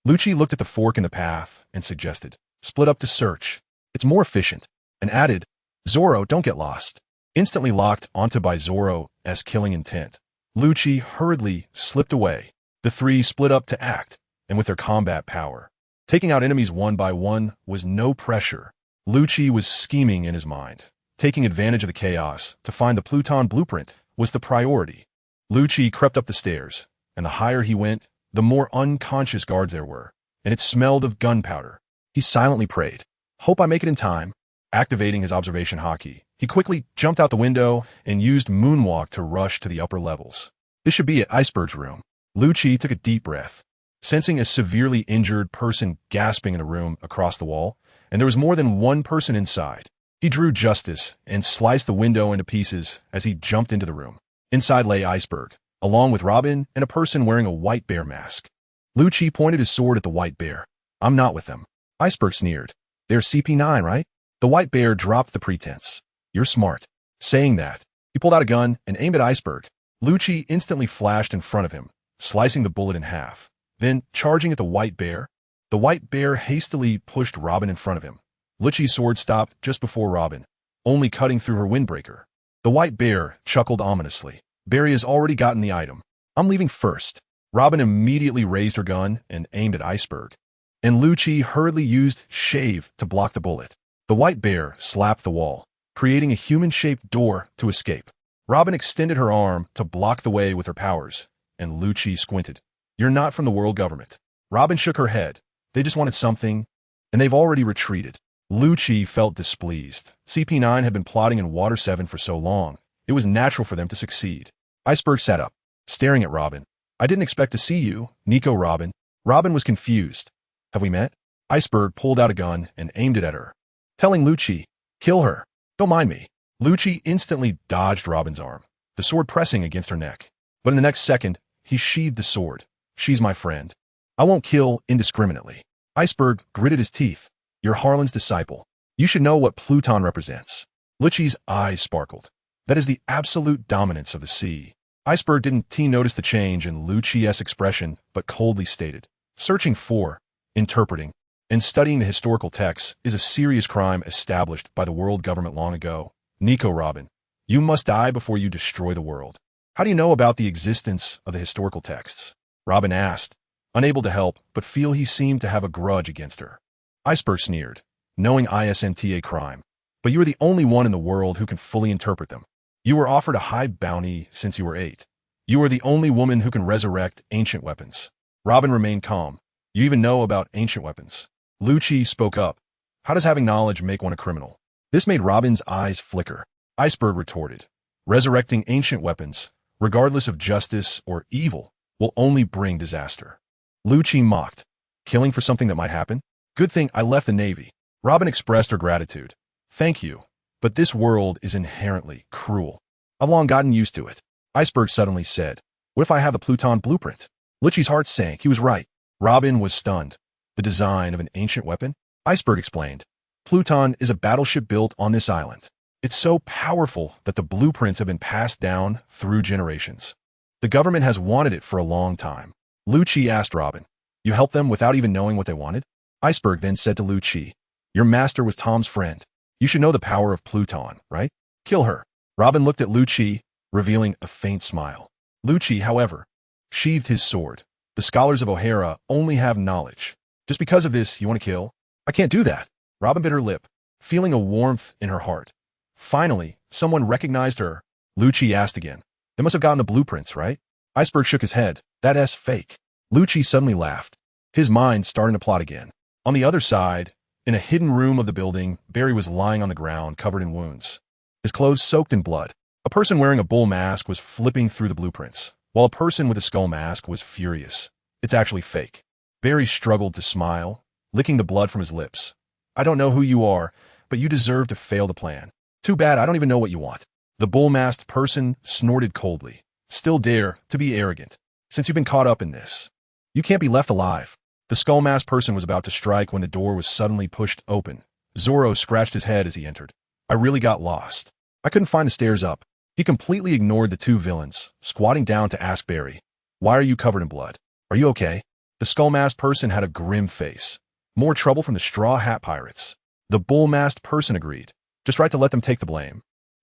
Lucci looked at the fork in the path and suggested, split up to search. It's more efficient, and added, Zoro, don't get lost. Instantly locked onto by Zoro's killing intent, Lucci hurriedly slipped away. The 3 split up to act, and with their combat power, taking out enemies one by one was no pressure. Lucci was scheming in his mind. Taking advantage of the chaos to find the Pluton blueprint was the priority. Lucci crept up the stairs, and the higher he went, the more unconscious guards there were, and it smelled of gunpowder. He silently prayed, hope I make it in time. Activating his observation haki, he quickly jumped out the window and used moonwalk to rush to the upper levels. This should be at Iceberg's room. Lucci took a deep breath, sensing a severely injured person gasping in a room across the wall, and there was more than one person inside. He drew justice and sliced the window into pieces as he jumped into the room. Inside lay Iceberg, along with Robin and a person wearing a white bear mask. Lucci pointed his sword at the white bear. I'm not with them. Iceberg sneered. They're CP9, right? The white bear dropped the pretense. You're smart. Saying that, he pulled out a gun and aimed at Iceberg. Lucci instantly flashed in front of him, slicing the bullet in half. Then, charging at the white bear hastily pushed Robin in front of him. Lucci's sword stopped just before Robin, only cutting through her windbreaker. The white bear chuckled ominously. Barry has already gotten the item. I'm leaving first. Robin immediately raised her gun and aimed at Iceberg, and Lucci hurriedly used Shave to block the bullet. The white bear slapped the wall, creating a human-shaped door to escape. Robin extended her arm to block the way with her powers, and Lucci squinted. You're not from the world government. Robin shook her head. They just wanted something, and they've already retreated. Lucci felt displeased. CP9 had been plotting in Water 7 for so long, it was natural for them to succeed. Iceberg sat up, staring at Robin. I didn't expect to see you, Nico Robin. Robin was confused. Have we met? Iceberg pulled out a gun and aimed it at her, telling Lucci, kill her. Don't mind me. Lucci instantly dodged Robin's arm, the sword pressing against her neck. But in the next second, he sheathed the sword. She's my friend. I won't kill indiscriminately. Iceberg gritted his teeth. You're Harlan's disciple. You should know what Pluton represents. Lucci's eyes sparkled. That is the absolute dominance of the sea. Iceberg didn't notice the change in Lucci's expression, but coldly stated, searching for, interpreting, and studying the historical texts is a serious crime established by the world government long ago. Nico Robin, you must die before you destroy the world. How do you know about the existence of the historical texts? Robin asked, unable to help, but feel he seemed to have a grudge against her. Iceberg sneered, knowing isn't a crime, but you are the only one in the world who can fully interpret them. You were offered a high bounty since you were 8. You are the only woman who can resurrect ancient weapons. Robin remained calm. You even know about ancient weapons. Lucci spoke up. How does having knowledge make one a criminal? This made Robin's eyes flicker. Iceberg retorted, resurrecting ancient weapons, regardless of justice or evil, will only bring disaster. Lucci mocked, killing for something that might happen? Good thing I left the Navy. Robin expressed her gratitude. Thank you, but this world is inherently cruel. I've long gotten used to it. Iceberg suddenly said, what if I have the Pluton blueprint? Lucci's heart sank. He was right. Robin was stunned. The design of an ancient weapon? Iceberg explained. Pluton is a battleship built on this island. It's so powerful that the blueprints have been passed down through generations. The government has wanted it for a long time. Lucci asked Robin, "You helped them without even knowing what they wanted?" Iceberg then said to Lucci, "Your master was Tom's friend. You should know the power of Pluton, right? Kill her." Robin looked at Lucci, revealing a faint smile. Lucci, however, sheathed his sword. The scholars of O'Hara only have knowledge. Just because of this, you want to kill? I can't do that. Robin bit her lip, feeling a warmth in her heart. Finally, someone recognized her. Lucci asked again. They must have gotten the blueprints, right? Iceberg shook his head. That's fake. Lucci suddenly laughed. His mind starting to plot again. On the other side, in a hidden room of the building, Barry was lying on the ground, covered in wounds. His clothes soaked in blood. A person wearing a bull mask was flipping through the blueprints, while a person with a skull mask was furious. It's actually fake. Barry struggled to smile, licking the blood from his lips. I don't know who you are, but you deserve to fail the plan. Too bad I don't even know what you want. The bull-masked person snorted coldly. Still dare to be arrogant. Since you've been caught up in this, you can't be left alive. The skull-masked person was about to strike when the door was suddenly pushed open. Zoro scratched his head as he entered. I really got lost. I couldn't find the stairs up. He completely ignored the two villains, squatting down to ask Barry, "Why are you covered in blood? Are you okay?" The skull-masked person had a grim face. More trouble from the Straw Hat Pirates. The bull-masked person agreed. Just right to let them take the blame.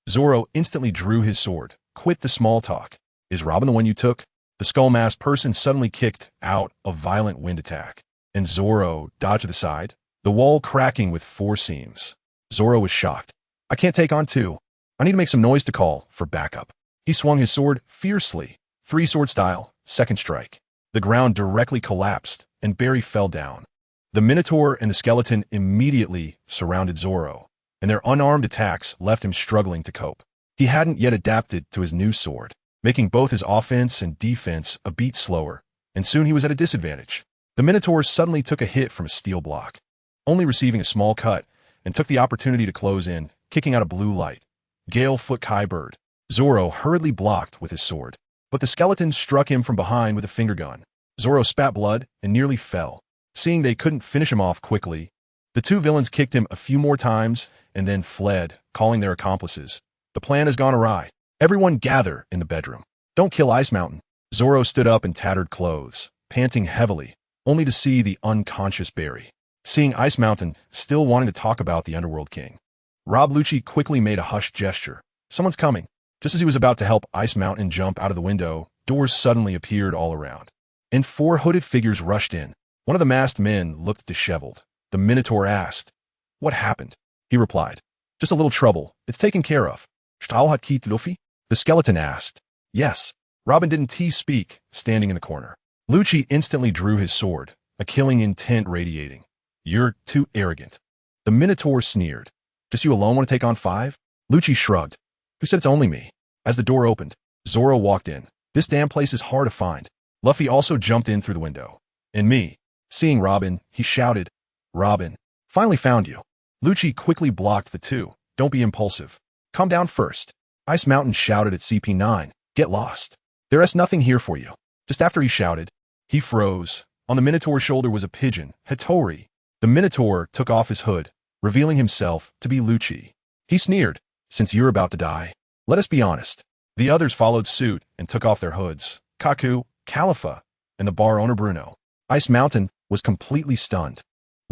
Zoro instantly drew his sword. Quit the small talk. Is Robin the one you took? The skull-masked person suddenly kicked out a violent wind attack, and Zoro dodged to the side, the wall cracking with four seams. Zoro was shocked. I can't take on two. I need to make some noise to call for backup. He swung his sword fiercely, three-sword style, second strike. The ground directly collapsed, and Barry fell down. The Minotaur and the skeleton immediately surrounded Zoro, and their unarmed attacks left him struggling to cope. He hadn't yet adapted to his new sword, making both his offense and defense a beat slower, and soon he was at a disadvantage. The Minotaur suddenly took a hit from a steel block, only receiving a small cut, and took the opportunity to close in, kicking out a blue light. Gale Foot Kai Bird. Zoro hurriedly blocked with his sword, but the skeleton struck him from behind with a finger gun. Zoro spat blood and nearly fell. Seeing they couldn't finish him off quickly, the two villains kicked him a few more times and then fled, calling their accomplices. The plan has gone awry. Everyone gather in the bedroom. Don't kill Ice Mountain. Zoro stood up in tattered clothes, panting heavily, only to see the unconscious Barry. Seeing Ice Mountain still wanting to talk about the Underworld King, Rob Lucci quickly made a hushed gesture. Someone's coming. Just as he was about to help Ice Mountain jump out of the window, doors suddenly appeared all around, and four hooded figures rushed in. One of the masked men looked disheveled. The Minotaur asked, "What happened?" He replied, "Just a little trouble. It's taken care of." "Stahl hat Keith Luffy?" The skeleton asked. "Yes." Robin didn't speak, standing in the corner. Lucci instantly drew his sword, a killing intent radiating. "You're too arrogant." The Minotaur sneered. "Just you alone want to take on 5? Lucci shrugged. "Who said it's only me?" As the door opened, Zoro walked in. "This damn place is hard to find." Luffy also jumped in through the window. "And me." Seeing Robin, he shouted, "Robin, finally found you." Lucci quickly blocked the two. "Don't be impulsive. Calm down first." Ice Mountain shouted at CP9, "Get lost. There is nothing here for you." Just after he shouted, he froze. On the Minotaur's shoulder was a pigeon, Hattori. The Minotaur took off his hood, revealing himself to be Lucci. He sneered, "Since you're about to die, let us be honest." The others followed suit and took off their hoods. Kaku, Califa, and the bar owner Bruno. Ice Mountain was completely stunned.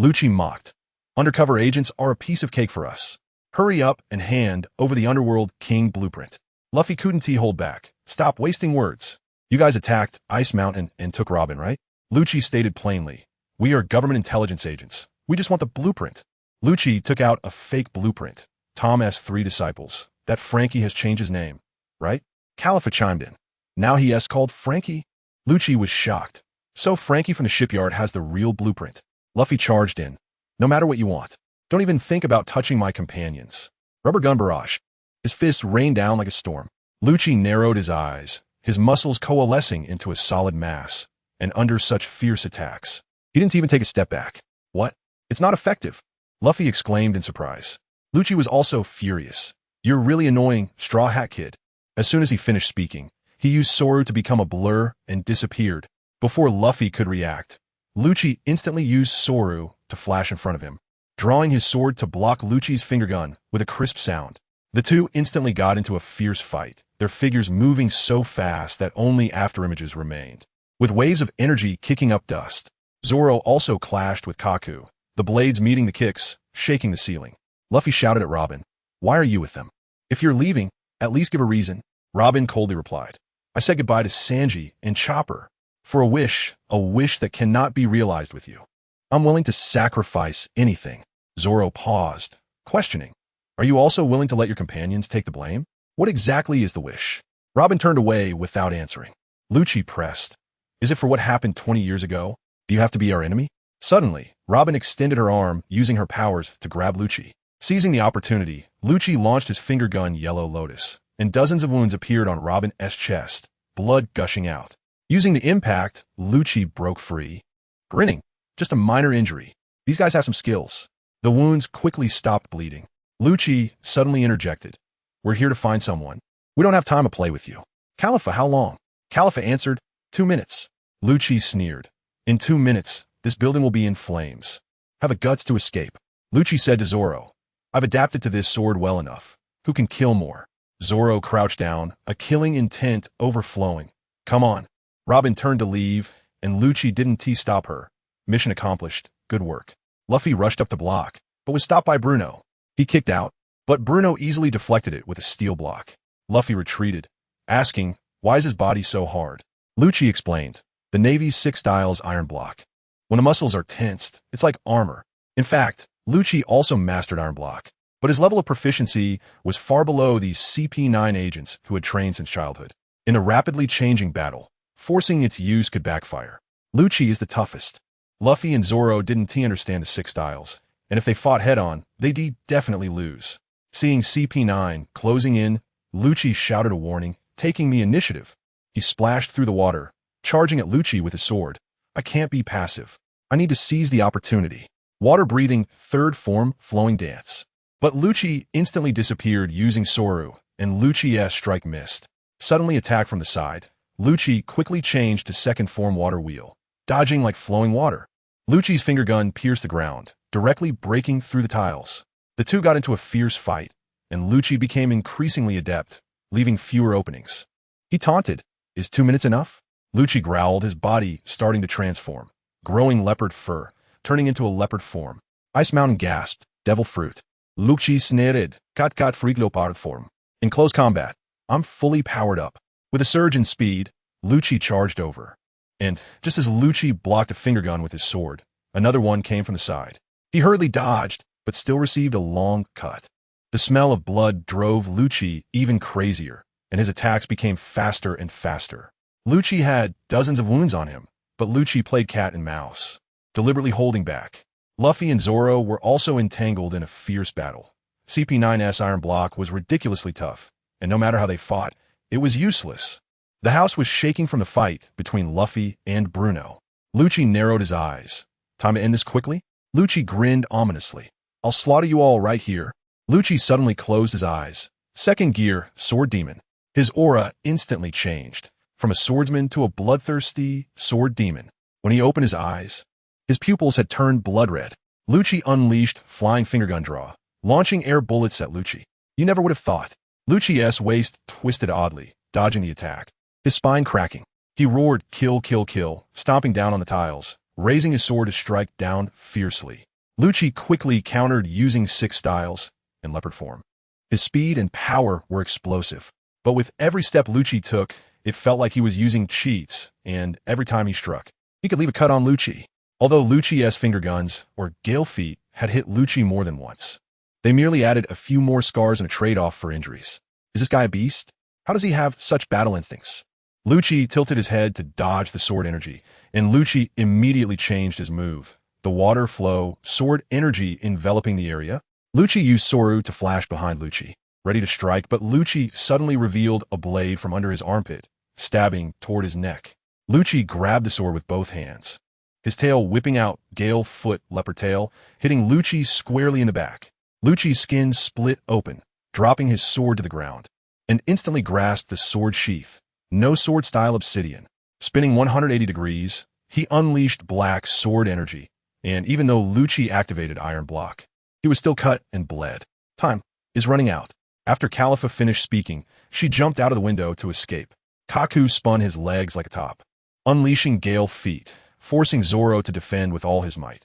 Lucci mocked. "Undercover agents are a piece of cake for us. Hurry up and hand over the Underworld King blueprint." Luffy couldn't hold back. "Stop wasting words. You guys attacked Ice Mountain and took Robin, right?" Lucci stated plainly, "We are government intelligence agents. We just want the blueprint." Lucci took out a fake blueprint. "Tom has 3 disciples. That Frankie has changed his name, right?" Califa chimed in. "Now he is called Frankie?" Lucci was shocked. "So Frankie from the shipyard has the real blueprint." Luffy charged in. "No matter what you want. Don't even think about touching my companions." Rubber gun barrage. His fists rained down like a storm. Lucci narrowed his eyes, his muscles coalescing into a solid mass, and under such fierce attacks, he didn't even take a step back. "What? It's not effective!" Luffy exclaimed in surprise. Lucci was also furious. "You're really annoying, Straw Hat Kid." As soon as he finished speaking, he used Soru to become a blur and disappeared. Before Luffy could react, Lucci instantly used Soru to flash in front of him. drawing his sword to block Lucci's finger gun with a crisp sound. The two instantly got into a fierce fight, their figures moving so fast that only afterimages remained. With waves of energy kicking up dust, Zoro also clashed with Kaku, the blades meeting the kicks, shaking the ceiling. Luffy shouted at Robin, "Why are you with them? If you're leaving, at least give a reason." Robin coldly replied, "I said goodbye to Sanji and Chopper for a wish that cannot be realized with you. I'm willing to sacrifice anything." Zoro paused, questioning, "Are you also willing to let your companions take the blame? What exactly is the wish?" Robin turned away without answering. Lucci pressed, "Is it for what happened 20 years ago? Do you have to be our enemy?" Suddenly, Robin extended her arm, using her powers to grab Lucci. Seizing the opportunity, Lucci launched his finger gun Yellow Lotus, and dozens of wounds appeared on Robin's chest, blood gushing out. Using the impact, Lucci broke free. Grinning, "Just a minor injury. These guys have some skills." The wounds quickly stopped bleeding. Lucci suddenly interjected, "We're here to find someone. We don't have time to play with you." "Khalifa, how long?" Khalifa answered, 2 minutes. Lucci sneered, "In 2 minutes, this building will be in flames. Have the guts to escape." Lucci said to Zoro, "I've adapted to this sword well enough. Who can kill more?" Zoro crouched down, a killing intent overflowing. "Come on." Robin turned to leave, and Lucci didn't stop her. Mission accomplished. Good work. Luffy rushed up the block, but was stopped by Bruno. He kicked out, but Bruno easily deflected it with a steel block. Luffy retreated, asking, "Why is his body so hard?" Lucci explained, "The Navy's 6 styles iron block. When the muscles are tensed, it's like armor." In fact, Lucci also mastered iron block, but his level of proficiency was far below these CP9 agents who had trained since childhood. In a rapidly changing battle, forcing its use could backfire. Lucci is the toughest. Luffy and Zoro didn't understand the 6 styles, and if they fought head-on, they'd definitely lose. Seeing CP9 closing in, Lucci shouted a warning, taking the initiative. He splashed through the water, charging at Lucci with his sword. "I can't be passive. I need to seize the opportunity." Water-breathing, third form, flowing dance. But Lucci instantly disappeared using Soru, and Lucci's strike missed. Suddenly attacked from the side, Lucci quickly changed to second form water wheel, dodging like flowing water. Lucci's finger gun pierced the ground, directly breaking through the tiles. The two got into a fierce fight, and Lucci became increasingly adept, leaving fewer openings. He taunted, "Is 2 minutes enough?" Lucci growled, his body starting to transform, growing leopard fur, turning into a leopard form. Ice Mountain gasped, "Devil fruit." Lucci sneered, "Kat friglo form." In close combat, "I'm fully powered up." With a surge in speed, Lucci charged over. And, just as Lucci blocked a finger gun with his sword, another one came from the side. He hurriedly dodged, but still received a long cut. The smell of blood drove Lucci even crazier, and his attacks became faster and faster. Lucci had dozens of wounds on him, but Lucci played cat and mouse, deliberately holding back. Luffy and Zoro were also entangled in a fierce battle. CP9's iron block was ridiculously tough, and no matter how they fought, it was useless. The house was shaking from the fight between Luffy and Bruno. Lucci narrowed his eyes. "Time to end this quickly?" Lucci grinned ominously. "I'll slaughter you all right here." Lucci suddenly closed his eyes. Second gear, Sword Demon. His aura instantly changed, from a swordsman to a bloodthirsty sword demon. When he opened his eyes, his pupils had turned blood red. Lucci unleashed Flying Finger Gun Draw, launching air bullets at Lucci. You never would have thought. Lucci's waist twisted oddly, dodging the attack, his spine cracking. He roared, "Kill, kill, kill," stomping down on the tiles, raising his sword to strike down fiercely. Lucci quickly countered using 6 styles in leopard form. His speed and power were explosive, but with every step Lucci took, it felt like he was using cheats, and every time he struck, he could leave a cut on Lucci. Although Lucci's finger guns, or Gale Feet, had hit Lucci more than once, they merely added a few more scars and a trade-off for injuries. Is this guy a beast? How does he have such battle instincts? Lucci tilted his head to dodge the sword energy, and Lucci immediately changed his move. The water flow, sword energy enveloping the area. Lucci used Soru to flash behind Lucci, ready to strike, but Lucci suddenly revealed a blade from under his armpit, stabbing toward his neck. Lucci grabbed the sword with both hands, his tail whipping out Gale Foot Leopard Tail, hitting Lucci squarely in the back. Lucci's skin split open, dropping his sword to the ground, and instantly grasped the sword sheath. No sword-style obsidian. Spinning 180 degrees, he unleashed black sword energy, and even though Lucci activated Iron Block, he was still cut and bled. Time is running out. After Califa finished speaking, she jumped out of the window to escape. Kaku spun his legs like a top, unleashing gale feet, forcing Zoro to defend with all his might.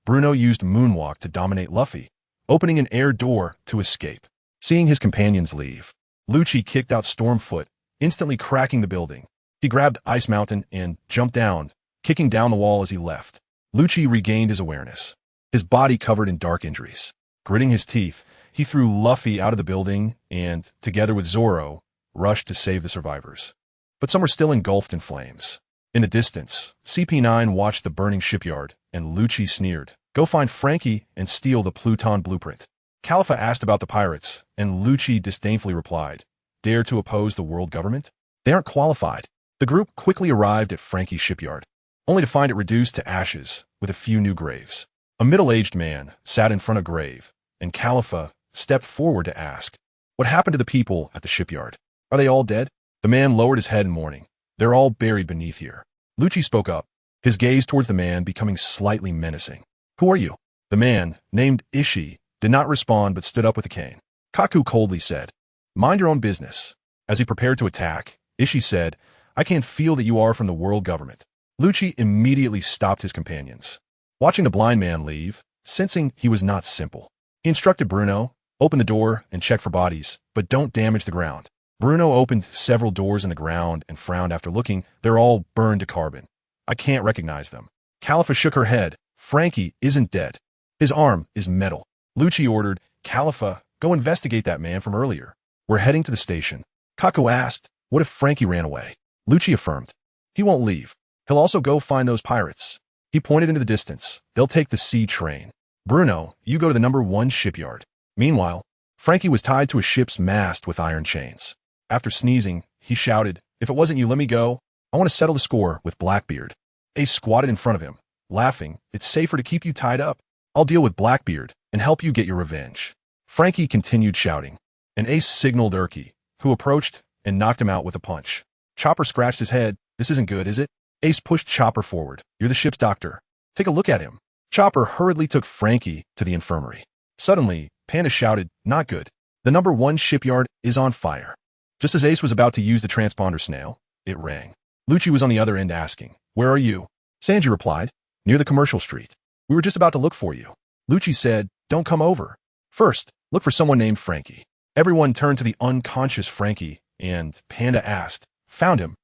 Bruno used Moonwalk to dominate Luffy, opening an air door to escape. Seeing his companions leave, Lucci kicked out Stormfoot, instantly cracking the building. He grabbed Ice Mountain and jumped down, kicking down the wall as he left. Lucci regained his awareness, his body covered in dark injuries. Gritting his teeth, he threw Luffy out of the building and, together with Zoro, rushed to save the survivors. But some were still engulfed in flames. In the distance, CP9 watched the burning shipyard, and Lucci sneered, "Go find Frankie and steal the Pluton blueprint." Califa asked about the pirates, and Lucci disdainfully replied, "Dare to oppose the world government? They aren't qualified." The group quickly arrived at Frankie's shipyard, only to find it reduced to ashes with a few new graves. A middle-aged man sat in front of a grave, and Califa stepped forward to ask, "What happened to the people at the shipyard? Are they all dead?" The man lowered his head in mourning. "They're all buried beneath here." Lucci spoke up, his gaze towards the man becoming slightly menacing. "Who are you?" The man, named Ishii, did not respond but stood up with a cane. Kaku coldly said, "Mind your own business." As he prepared to attack, Ishii said, "I can feel that you are from the world government." Lucci immediately stopped his companions. Watching the blind man leave, sensing he was not simple, he instructed Bruno, "Open the door and check for bodies, but don't damage the ground." Bruno opened several doors in the ground and frowned after looking. "They're all burned to carbon. I can't recognize them." Califa shook her head. "Frankie isn't dead. His arm is metal." Lucci ordered, "Califa, go investigate that man from earlier. We're heading to the station." Kaku asked, "What if Frankie ran away?" Lucci affirmed, "He won't leave. He'll also go find those pirates." He pointed into the distance. "They'll take the sea train. Bruno, you go to the #1 shipyard." Meanwhile, Frankie was tied to a ship's mast with iron chains. After sneezing, he shouted, "If it wasn't you, let me go. I want to settle the score with Blackbeard." Ace squatted in front of him, laughing. "It's safer to keep you tied up. I'll deal with Blackbeard and help you get your revenge." Frankie continued shouting, and Ace signaled Urki, who approached and knocked him out with a punch. Chopper scratched his head. "This isn't good, is it?" Ace pushed Chopper forward. "You're the ship's doctor. Take a look at him." Chopper hurriedly took Frankie to the infirmary. Suddenly, Panda shouted, "Not good. The #1 shipyard is on fire." Just as Ace was about to use the transponder snail, it rang. Lucci was on the other end asking, "Where are you?" Sanji replied, "Near the commercial street. We were just about to look for you." Lucci said, "Don't come over. First, look for someone named Frankie." Everyone turned to the unconscious Frankie, and Panda asked, "Found him.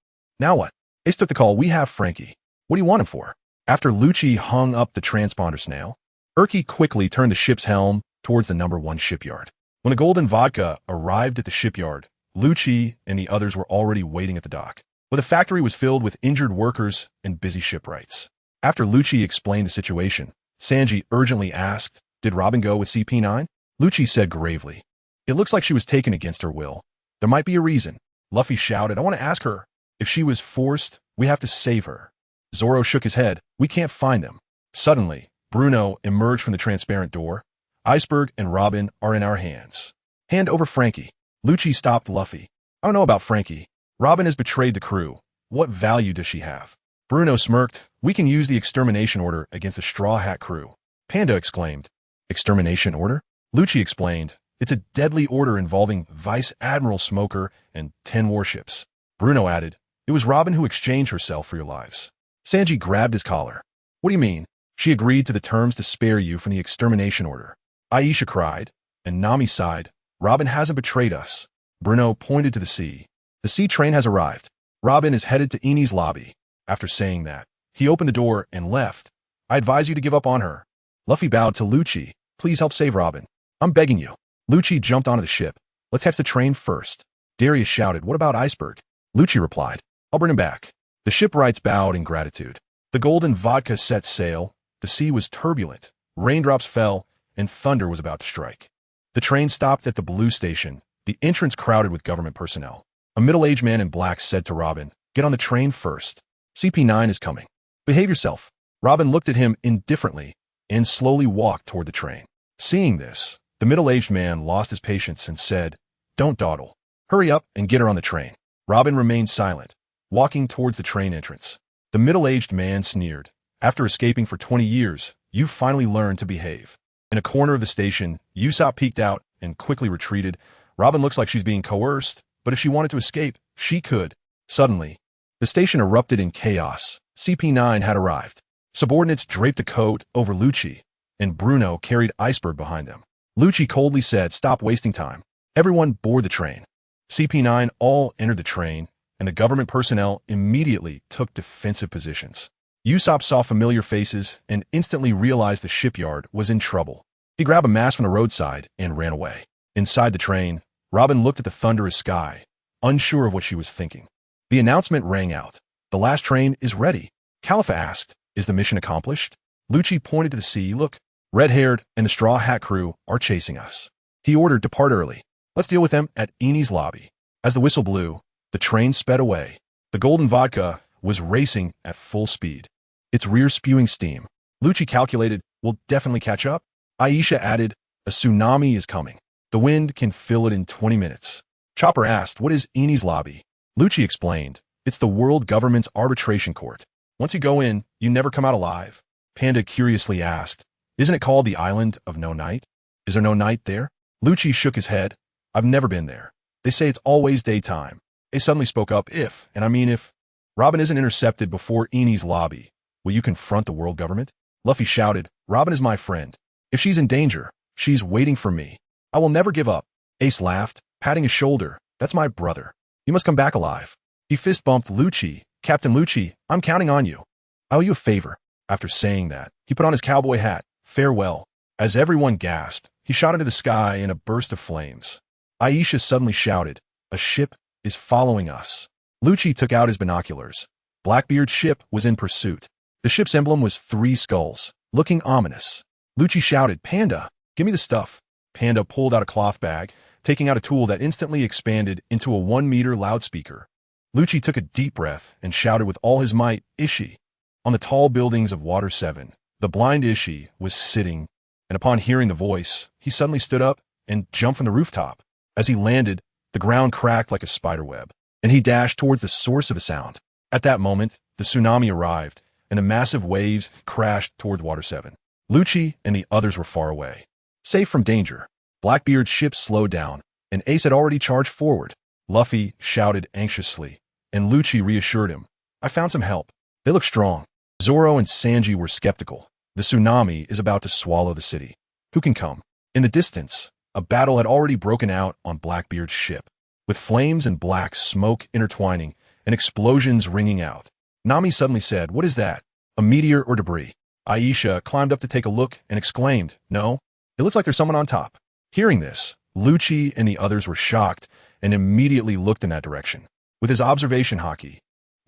Now what?" Ace took the call. "We have Frankie. What do you want him for?" After Lucci hung up the transponder snail, Urki quickly turned the ship's helm towards the #1 shipyard. When the golden vodka arrived at the shipyard, Lucci and the others were already waiting at the dock, where the factory was filled with injured workers and busy shipwrights. After Lucci explained the situation, Sanji urgently asked, "Did Robin go with CP9?" Lucci said gravely, "It looks like she was taken against her will. There might be a reason." Luffy shouted, "I want to ask her. If she was forced, we have to save her." Zoro shook his head. "We can't find them." Suddenly, Bruno emerged from the transparent door. "Iceberg and Robin are in our hands. Hand over Frankie." Lucci stopped Luffy. "I don't know about Frankie. Robin has betrayed the crew. What value does she have?" Bruno smirked. "We can use the extermination order against the Straw Hat crew." Panda exclaimed, "Extermination order?" Lucci explained, "It's a deadly order involving Vice Admiral Smoker and 10 warships." Bruno added, "It was Robin who exchanged herself for your lives." Sanji grabbed his collar. "What do you mean? She agreed to the terms to spare you from the extermination order." Aisha cried, and Nami sighed, "Robin hasn't betrayed us." Bruno pointed to the sea. "The sea train has arrived. Robin is headed to Eni's lobby." After saying that, he opened the door and left. "I advise you to give up on her." Luffy bowed to Lucci. "Please help save Robin. I'm begging you." Lucci jumped onto the ship. "Let's catch the train first." Darius shouted, "What about Iceberg?" Lucci replied, "I'll bring him back." The shipwrights bowed in gratitude. The golden vodka set sail. The sea was turbulent. Raindrops fell, and thunder was about to strike. The train stopped at the Blue Station, the entrance crowded with government personnel. A middle-aged man in black said to Robin, "Get on the train first. CP9 is coming. Behave yourself." Robin looked at him indifferently and slowly walked toward the train. Seeing this, the middle-aged man lost his patience and said, "Don't dawdle. Hurry up and get her on the train." Robin remained silent, walking towards the train entrance. The middle-aged man sneered. "After escaping for 20 years, you finally learned to behave. In a corner of the station, Usopp peeked out and quickly retreated. Robin looks like she's being coerced, but if she wanted to escape, she could. Suddenly, the station erupted in chaos. CP9 had arrived. Subordinates draped a coat over Lucci, and Bruno carried Iceberg behind them. Lucci coldly said, "Stop wasting time." Everyone board the train. CP9 all entered the train, and the government personnel immediately took defensive positions. Usopp saw familiar faces and instantly realized the shipyard was in trouble. He grabbed a mask from the roadside and ran away. Inside the train, Robin looked at the thunderous sky, unsure of what she was thinking. The announcement rang out. "The last train is ready." Khalifa asked, "Is the mission accomplished?" Lucci pointed to the sea. "Look, red-haired and the Straw Hat crew are chasing us." He ordered, "Depart early. Let's deal with them at Eni's lobby." As the whistle blew, the train sped away. The golden vodka was racing at full speed, its rear spewing steam. Lucci calculated, "We'll definitely catch up." Aisha added, "A tsunami is coming. The wind can fill it in 20 minutes. Chopper asked, "What is Eni's lobby?" Lucci explained, "It's the world government's arbitration court. Once you go in, you never come out alive." Panda curiously asked, "Isn't it called the Island of No Night? Is there no night there?" Lucci shook his head. "I've never been there. They say it's always daytime." They suddenly spoke up, and I mean if Robin isn't intercepted before Eni's lobby, will you confront the world government?" Luffy shouted, "Robin is my friend. If she's in danger, she's waiting for me. I will never give up." Ace laughed, patting his shoulder. "That's my brother. You must come back alive." He fist-bumped Lucci. "Captain Lucci, I'm counting on you. I owe you a favor." After saying that, he put on his cowboy hat. "Farewell." As everyone gasped, he shot into the sky in a burst of flames. Aisha suddenly shouted, "A ship is following us." Lucci took out his binoculars. Blackbeard's ship was in pursuit. The ship's emblem was 3 skulls, looking ominous. Lucci shouted, "Panda, give me the stuff." Panda pulled out a cloth bag, taking out a tool that instantly expanded into a 1-meter loudspeaker. Lucci took a deep breath and shouted with all his might, "Ishi." On the tall buildings of Water 7, the blind Ishi was sitting, and upon hearing the voice, he suddenly stood up and jumped from the rooftop. As he landed, the ground cracked like a spiderweb, and he dashed towards the source of the sound. At that moment, the tsunami arrived, and the massive waves crashed towards Water 7. Lucci and the others were far away, safe from danger. Blackbeard's ship slowed down, and Ace had already charged forward. Luffy shouted anxiously, and Lucci reassured him, "I found some help. They look strong." Zoro and Sanji were skeptical. The tsunami is about to swallow the city. Who can come? In the distance, a battle had already broken out on Blackbeard's ship, with flames and black smoke intertwining and explosions ringing out. Nami suddenly said, "What is that? A meteor or debris?" Aisha climbed up to take a look and exclaimed, "No, it looks like there's someone on top." Hearing this, Lucci and the others were shocked and immediately looked in that direction. With his observation haki,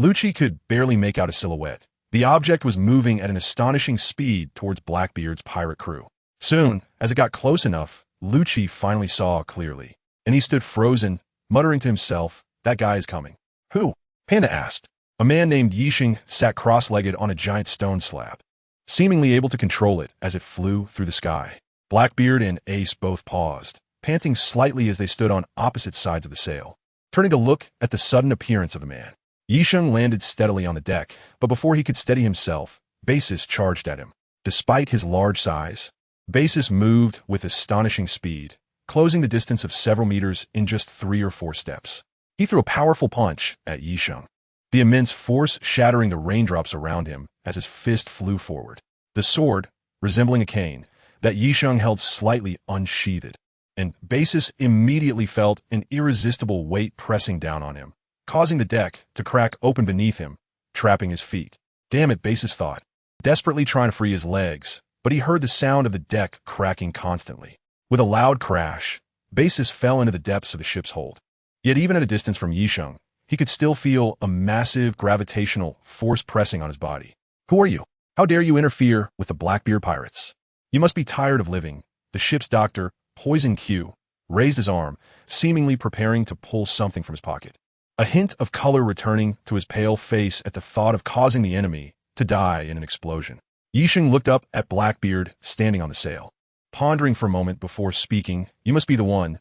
Lucci could barely make out a silhouette. The object was moving at an astonishing speed towards Blackbeard's pirate crew. Soon, as it got close enough, Lucci finally saw clearly, and he stood frozen, muttering to himself, "That guy is coming." "Who?" Panda asked. A man named Yishing sat cross-legged on a giant stone slab, seemingly able to control it as it flew through the sky. Blackbeard and Ace both paused, panting slightly as they stood on opposite sides of the sail, turning to look at the sudden appearance of the man. Yisheng landed steadily on the deck, but before he could steady himself, Basis charged at him. Despite his large size, Basis moved with astonishing speed, closing the distance of several meters in just 3 or 4 steps. He threw a powerful punch at Yisheng, the immense force shattering the raindrops around him as his fist flew forward. The sword, resembling a cane, that Yisheng held slightly unsheathed, and Basis immediately felt an irresistible weight pressing down on him, causing the deck to crack open beneath him, trapping his feet. Damn it, Basis thought, desperately trying to free his legs, but he heard the sound of the deck cracking constantly. With a loud crash, Basis fell into the depths of the ship's hold. Yet even at a distance from Yisheng, he could still feel a massive gravitational force pressing on his body. "Who are you? How dare you interfere with the Blackbeard pirates? You must be tired of living." The ship's doctor, Poison Q, raised his arm, seemingly preparing to pull something from his pocket. A hint of color returning to his pale face at the thought of causing the enemy to die in an explosion. Yisheng looked up at Blackbeard standing on the sail, pondering for a moment before speaking. "You must be the one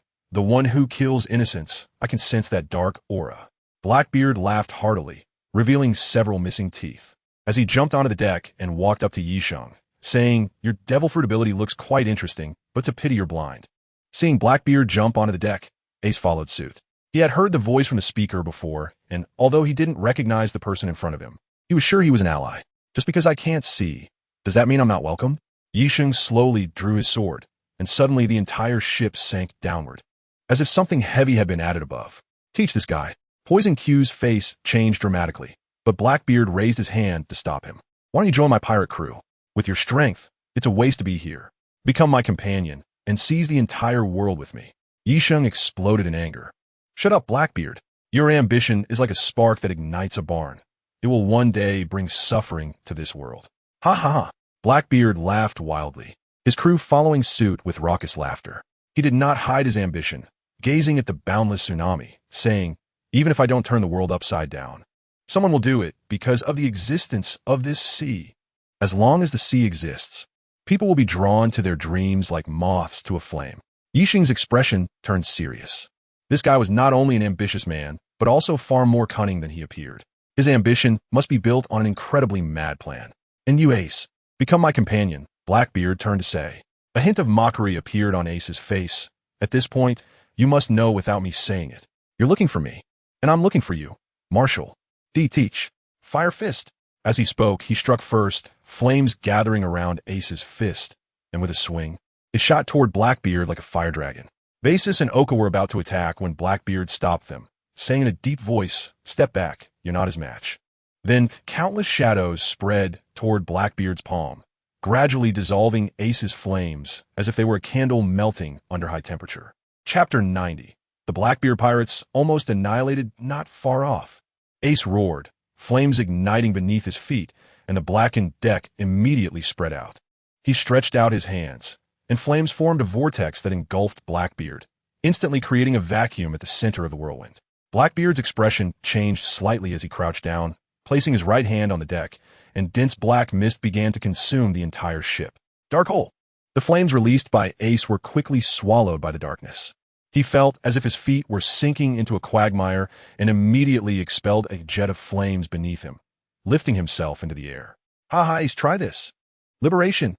who kills innocents. I can sense that dark aura." Blackbeard laughed heartily, revealing several missing teeth. As he jumped onto the deck and walked up to Yisheng, saying, "Your devil fruit ability looks quite interesting, but it's a pity you're blind." Seeing Blackbeard jump onto the deck, Ace followed suit. He had heard the voice from the speaker before, and although he didn't recognize the person in front of him, he was sure he was an ally. "Just because I can't see, does that mean I'm not welcome?" Yisheng slowly drew his sword, and suddenly the entire ship sank downward, as if something heavy had been added above. "Teach this guy." Poison Q's face changed dramatically, but Blackbeard raised his hand to stop him. "Why don't you join my pirate crew? With your strength, it's a waste to be here. Become my companion, and seize the entire world with me." Yisheng exploded in anger. "Shut up, Blackbeard. Your ambition is like a spark that ignites a barn. It will one day bring suffering to this world." "Ha ha ha." Blackbeard laughed wildly, his crew following suit with raucous laughter. He did not hide his ambition, gazing at the boundless tsunami, saying, "Even if I don't turn the world upside down, someone will do it because of the existence of this sea. As long as the sea exists, people will be drawn to their dreams like moths to a flame." Yisheng's expression turned serious. This guy was not only an ambitious man, but also far more cunning than he appeared. His ambition must be built on an incredibly mad plan. "And you, Ace, become my companion," Blackbeard turned to say. A hint of mockery appeared on Ace's face. "At this point, you must know without me saying it. You're looking for me, and I'm looking for you. Marshall. Teach. Fire fist." As he spoke, he struck first, flames gathering around Ace's fist, and with a swing, it shot toward Blackbeard like a fire dragon. Vasis and Oka were about to attack when Blackbeard stopped them, saying in a deep voice, "Step back, you're not his match." Then countless shadows spread toward Blackbeard's palm, gradually dissolving Ace's flames as if they were a candle melting under high temperature. Chapter 90. The Blackbeard pirates almost annihilated not far off. Ace roared, flames igniting beneath his feet, and the blackened deck immediately spread out. He stretched out his hands, and flames formed a vortex that engulfed Blackbeard, instantly creating a vacuum at the center of the whirlwind. Blackbeard's expression changed slightly as he crouched down, placing his right hand on the deck, and dense black mist began to consume the entire ship. Dark hole. The flames released by Ace were quickly swallowed by the darkness. He felt as if his feet were sinking into a quagmire and immediately expelled a jet of flames beneath him, lifting himself into the air. "Ha ha, Ace, try this." Liberation.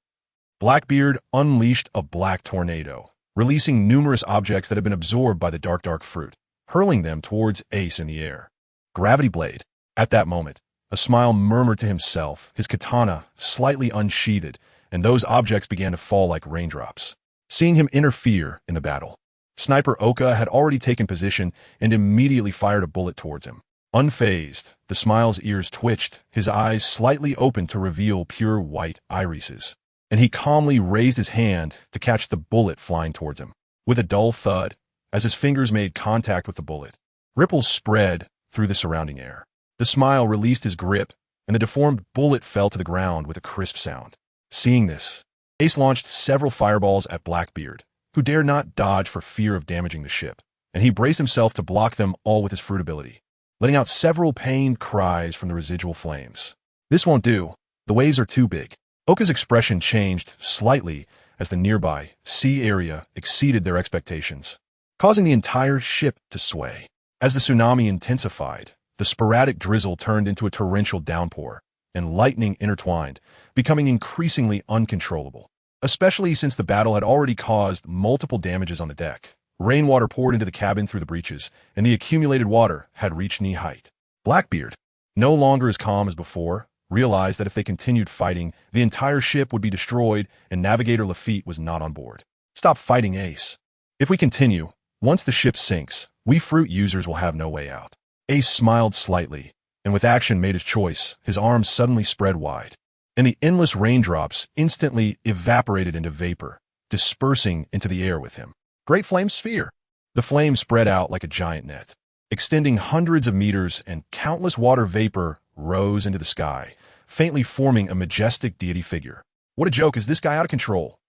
Blackbeard unleashed a black tornado, releasing numerous objects that had been absorbed by the dark fruit, hurling them towards Ace in the air. Gravity blade. At that moment, a smile murmured to himself, his katana slightly unsheathed, and those objects began to fall like raindrops. Seeing him interfere in the battle, Sniper Oka had already taken position and immediately fired a bullet towards him. Unfazed, the smile's ears twitched, his eyes slightly opened to reveal pure white irises, and he calmly raised his hand to catch the bullet flying towards him. With a dull thud, as his fingers made contact with the bullet, ripples spread through the surrounding air. The smile released his grip, and the deformed bullet fell to the ground with a crisp sound. Seeing this, Ace launched several fireballs at Blackbeard, who dared not dodge for fear of damaging the ship, and he braced himself to block them all with his fruit ability, letting out several pained cries from the residual flames. "This won't do. The waves are too big." Oka's expression changed slightly as the nearby sea area exceeded their expectations, causing the entire ship to sway. As the tsunami intensified, the sporadic drizzle turned into a torrential downpour, and lightning intertwined, becoming increasingly uncontrollable. Especially since the battle had already caused multiple damages on the deck. Rainwater poured into the cabin through the breaches, and the accumulated water had reached knee height. Blackbeard, no longer as calm as before, realized that if they continued fighting, the entire ship would be destroyed and Navigator Lafitte was not on board. "Stop fighting, Ace. If we continue, once the ship sinks, we fruit users will have no way out." Ace smiled slightly, and with action made his choice, his arms suddenly spread wide, and the endless raindrops instantly evaporated into vapor, dispersing into the air with him. Great Flame Sphere. The flame spread out like a giant net, extending hundreds of meters, and countless water vapor rose into the sky, faintly forming a majestic deity figure. "What a joke, is this guy out of control?"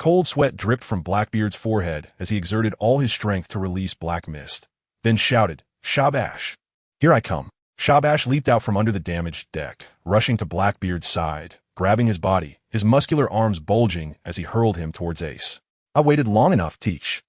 Cold sweat dripped from Blackbeard's forehead as he exerted all his strength to release black mist, then shouted, "Shabash! Here I come." Shabash leaped out from under the damaged deck, rushing to Blackbeard's side, grabbing his body, his muscular arms bulging as he hurled him towards Ace. "I've waited long enough, Teach."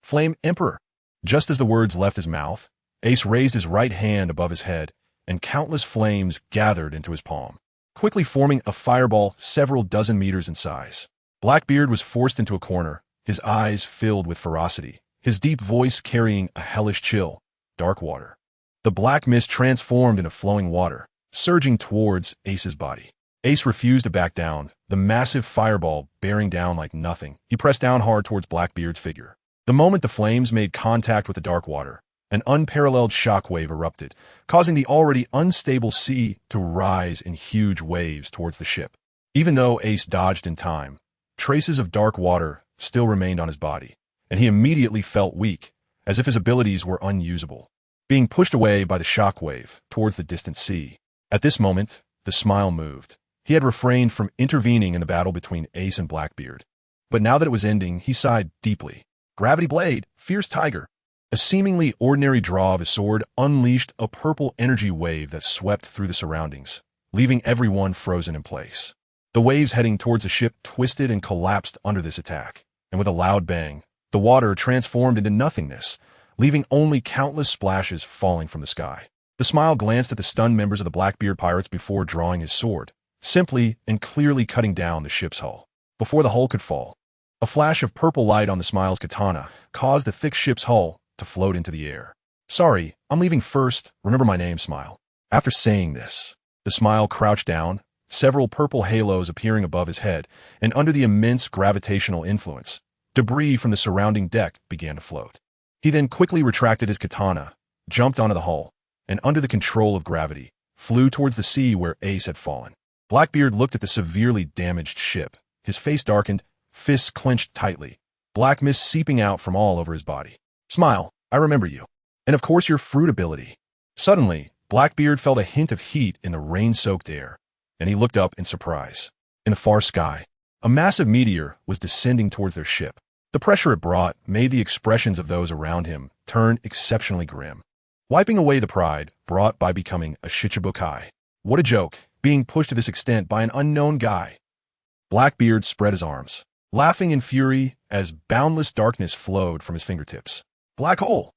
"Flame Emperor." Just as the words left his mouth, Ace raised his right hand above his head, and countless flames gathered into his palm. quickly forming a fireball several dozen meters in size. Blackbeard was forced into a corner, his eyes filled with ferocity, his deep voice carrying a hellish chill. Dark water. The black mist transformed into flowing water, surging towards Ace's body. Ace refused to back down, the massive fireball bearing down like nothing. He pressed down hard towards Blackbeard's figure. The moment the flames made contact with the dark water, an unparalleled shockwave erupted, causing the already unstable sea to rise in huge waves towards the ship. Even though Ace dodged in time, traces of dark water still remained on his body, and he immediately felt weak, as if his abilities were unusable, being pushed away by the shockwave towards the distant sea. At this moment, the smile moved. He had refrained from intervening in the battle between Ace and Blackbeard. But now that it was ending, he sighed deeply. Gravity Blade, Fierce Tiger. A seemingly ordinary draw of his sword unleashed a purple energy wave that swept through the surroundings, leaving everyone frozen in place. The waves heading towards the ship twisted and collapsed under this attack, and with a loud bang, the water transformed into nothingness, leaving only countless splashes falling from the sky. The smile glanced at the stunned members of the Blackbeard pirates before drawing his sword, simply and clearly cutting down the ship's hull. Before the hull could fall, a flash of purple light on the smile's katana caused the thick ship's hull to float into the air. Sorry, I'm leaving first. Remember my name, Smile. After saying this, the Smile crouched down, several purple halos appearing above his head, and under the immense gravitational influence, debris from the surrounding deck began to float. He then quickly retracted his katana, jumped onto the hull, and under the control of gravity, flew towards the sea where Ace had fallen. Blackbeard looked at the severely damaged ship. His face darkened, fists clenched tightly, black mist seeping out from all over his body. Smile, I remember you. And of course your fruit ability. Suddenly, Blackbeard felt a hint of heat in the rain-soaked air, and he looked up in surprise. In the far sky, a massive meteor was descending towards their ship. The pressure it brought made the expressions of those around him turn exceptionally grim, wiping away the pride brought by becoming a Shichibukai. What a joke, being pushed to this extent by an unknown guy. Blackbeard spread his arms, laughing in fury as boundless darkness flowed from his fingertips. Black hole!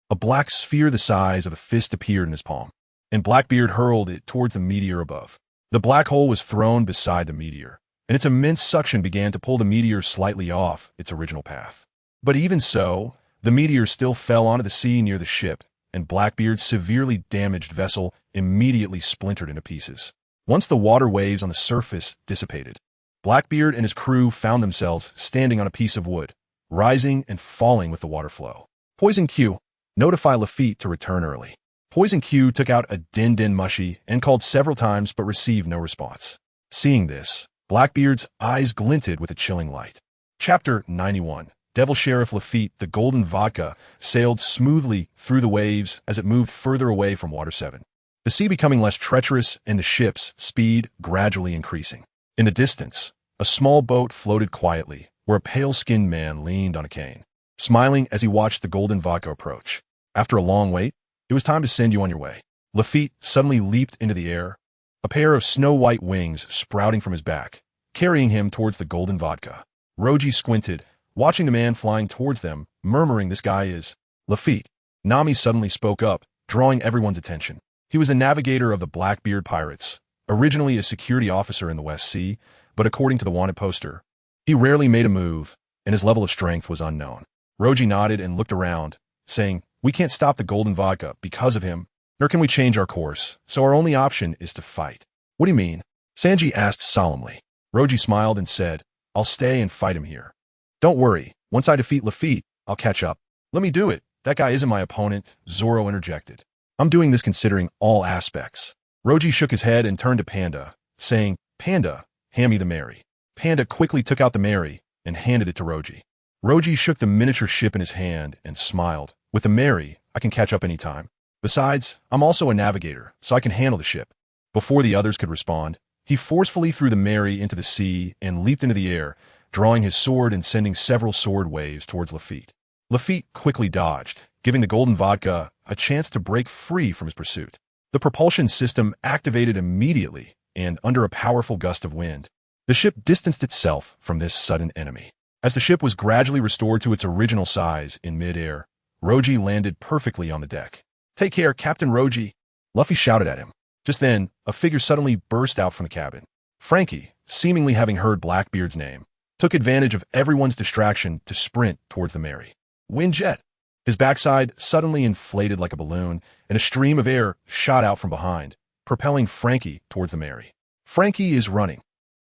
A black sphere the size of a fist appeared in his palm, and Blackbeard hurled it towards the meteor above. The black hole was thrown beside the meteor, and its immense suction began to pull the meteor slightly off its original path. But even so, the meteor still fell onto the sea near the ship, and Blackbeard's severely damaged vessel immediately splintered into pieces. Once the water waves on the surface dissipated, Blackbeard and his crew found themselves standing on a piece of wood, rising and falling with the water flow. Poison Q, notify Lafitte to return early. Poison Q took out a din-din mushy and called several times but received no response. Seeing this, Blackbeard's eyes glinted with a chilling light. Chapter 91. Devil Sheriff Lafitte, the golden vodka, sailed smoothly through the waves as it moved further away from Water 7. The sea becoming less treacherous and the ship's speed gradually increasing. In the distance, a small boat floated quietly, where a pale-skinned man leaned on a cane, smiling as he watched the golden vodka approach. After a long wait, it was time to send you on your way. Lafitte suddenly leaped into the air, a pair of snow-white wings sprouting from his back, carrying him towards the golden vodka. Roji squinted, watching the man flying towards them, murmuring, "This guy is Lafitte." Nami suddenly spoke up, drawing everyone's attention. He was the navigator of the Blackbeard pirates, originally a security officer in the West Sea, but according to the wanted poster, he rarely made a move, and his level of strength was unknown. Roji nodded and looked around, saying, "We can't stop the golden vodka because of him, nor can we change our course, so our only option is to fight." "What do you mean?" Sanji asked solemnly. Roji smiled and said, "I'll stay and fight him here. Don't worry, once I defeat Lafitte, I'll catch up." "Let me do it. That guy isn't my opponent," Zoro interjected. "I'm doing this considering all aspects." Roji shook his head and turned to Panda, saying, "Panda, hand me the Mary." Panda quickly took out the Mary and handed it to Roji. Roji shook the miniature ship in his hand and smiled. "With the Mary, I can catch up any time. Besides, I'm also a navigator, so I can handle the ship." Before the others could respond, he forcefully threw the Mary into the sea and leaped into the air, drawing his sword and sending several sword waves towards Lafitte. Lafitte quickly dodged, giving the golden vodka a chance to break free from his pursuit. The propulsion system activated immediately, and under a powerful gust of wind, the ship distanced itself from this sudden enemy. As the ship was gradually restored to its original size in mid-air, Roji landed perfectly on the deck. "Take care, Captain Roji," Luffy shouted at him. Just then, a figure suddenly burst out from the cabin. Frankie, seemingly having heard Blackbeard's name, took advantage of everyone's distraction to sprint towards the Mary. Windjet. His backside suddenly inflated like a balloon, and a stream of air shot out from behind, propelling Frankie towards the Mary. Frankie is running.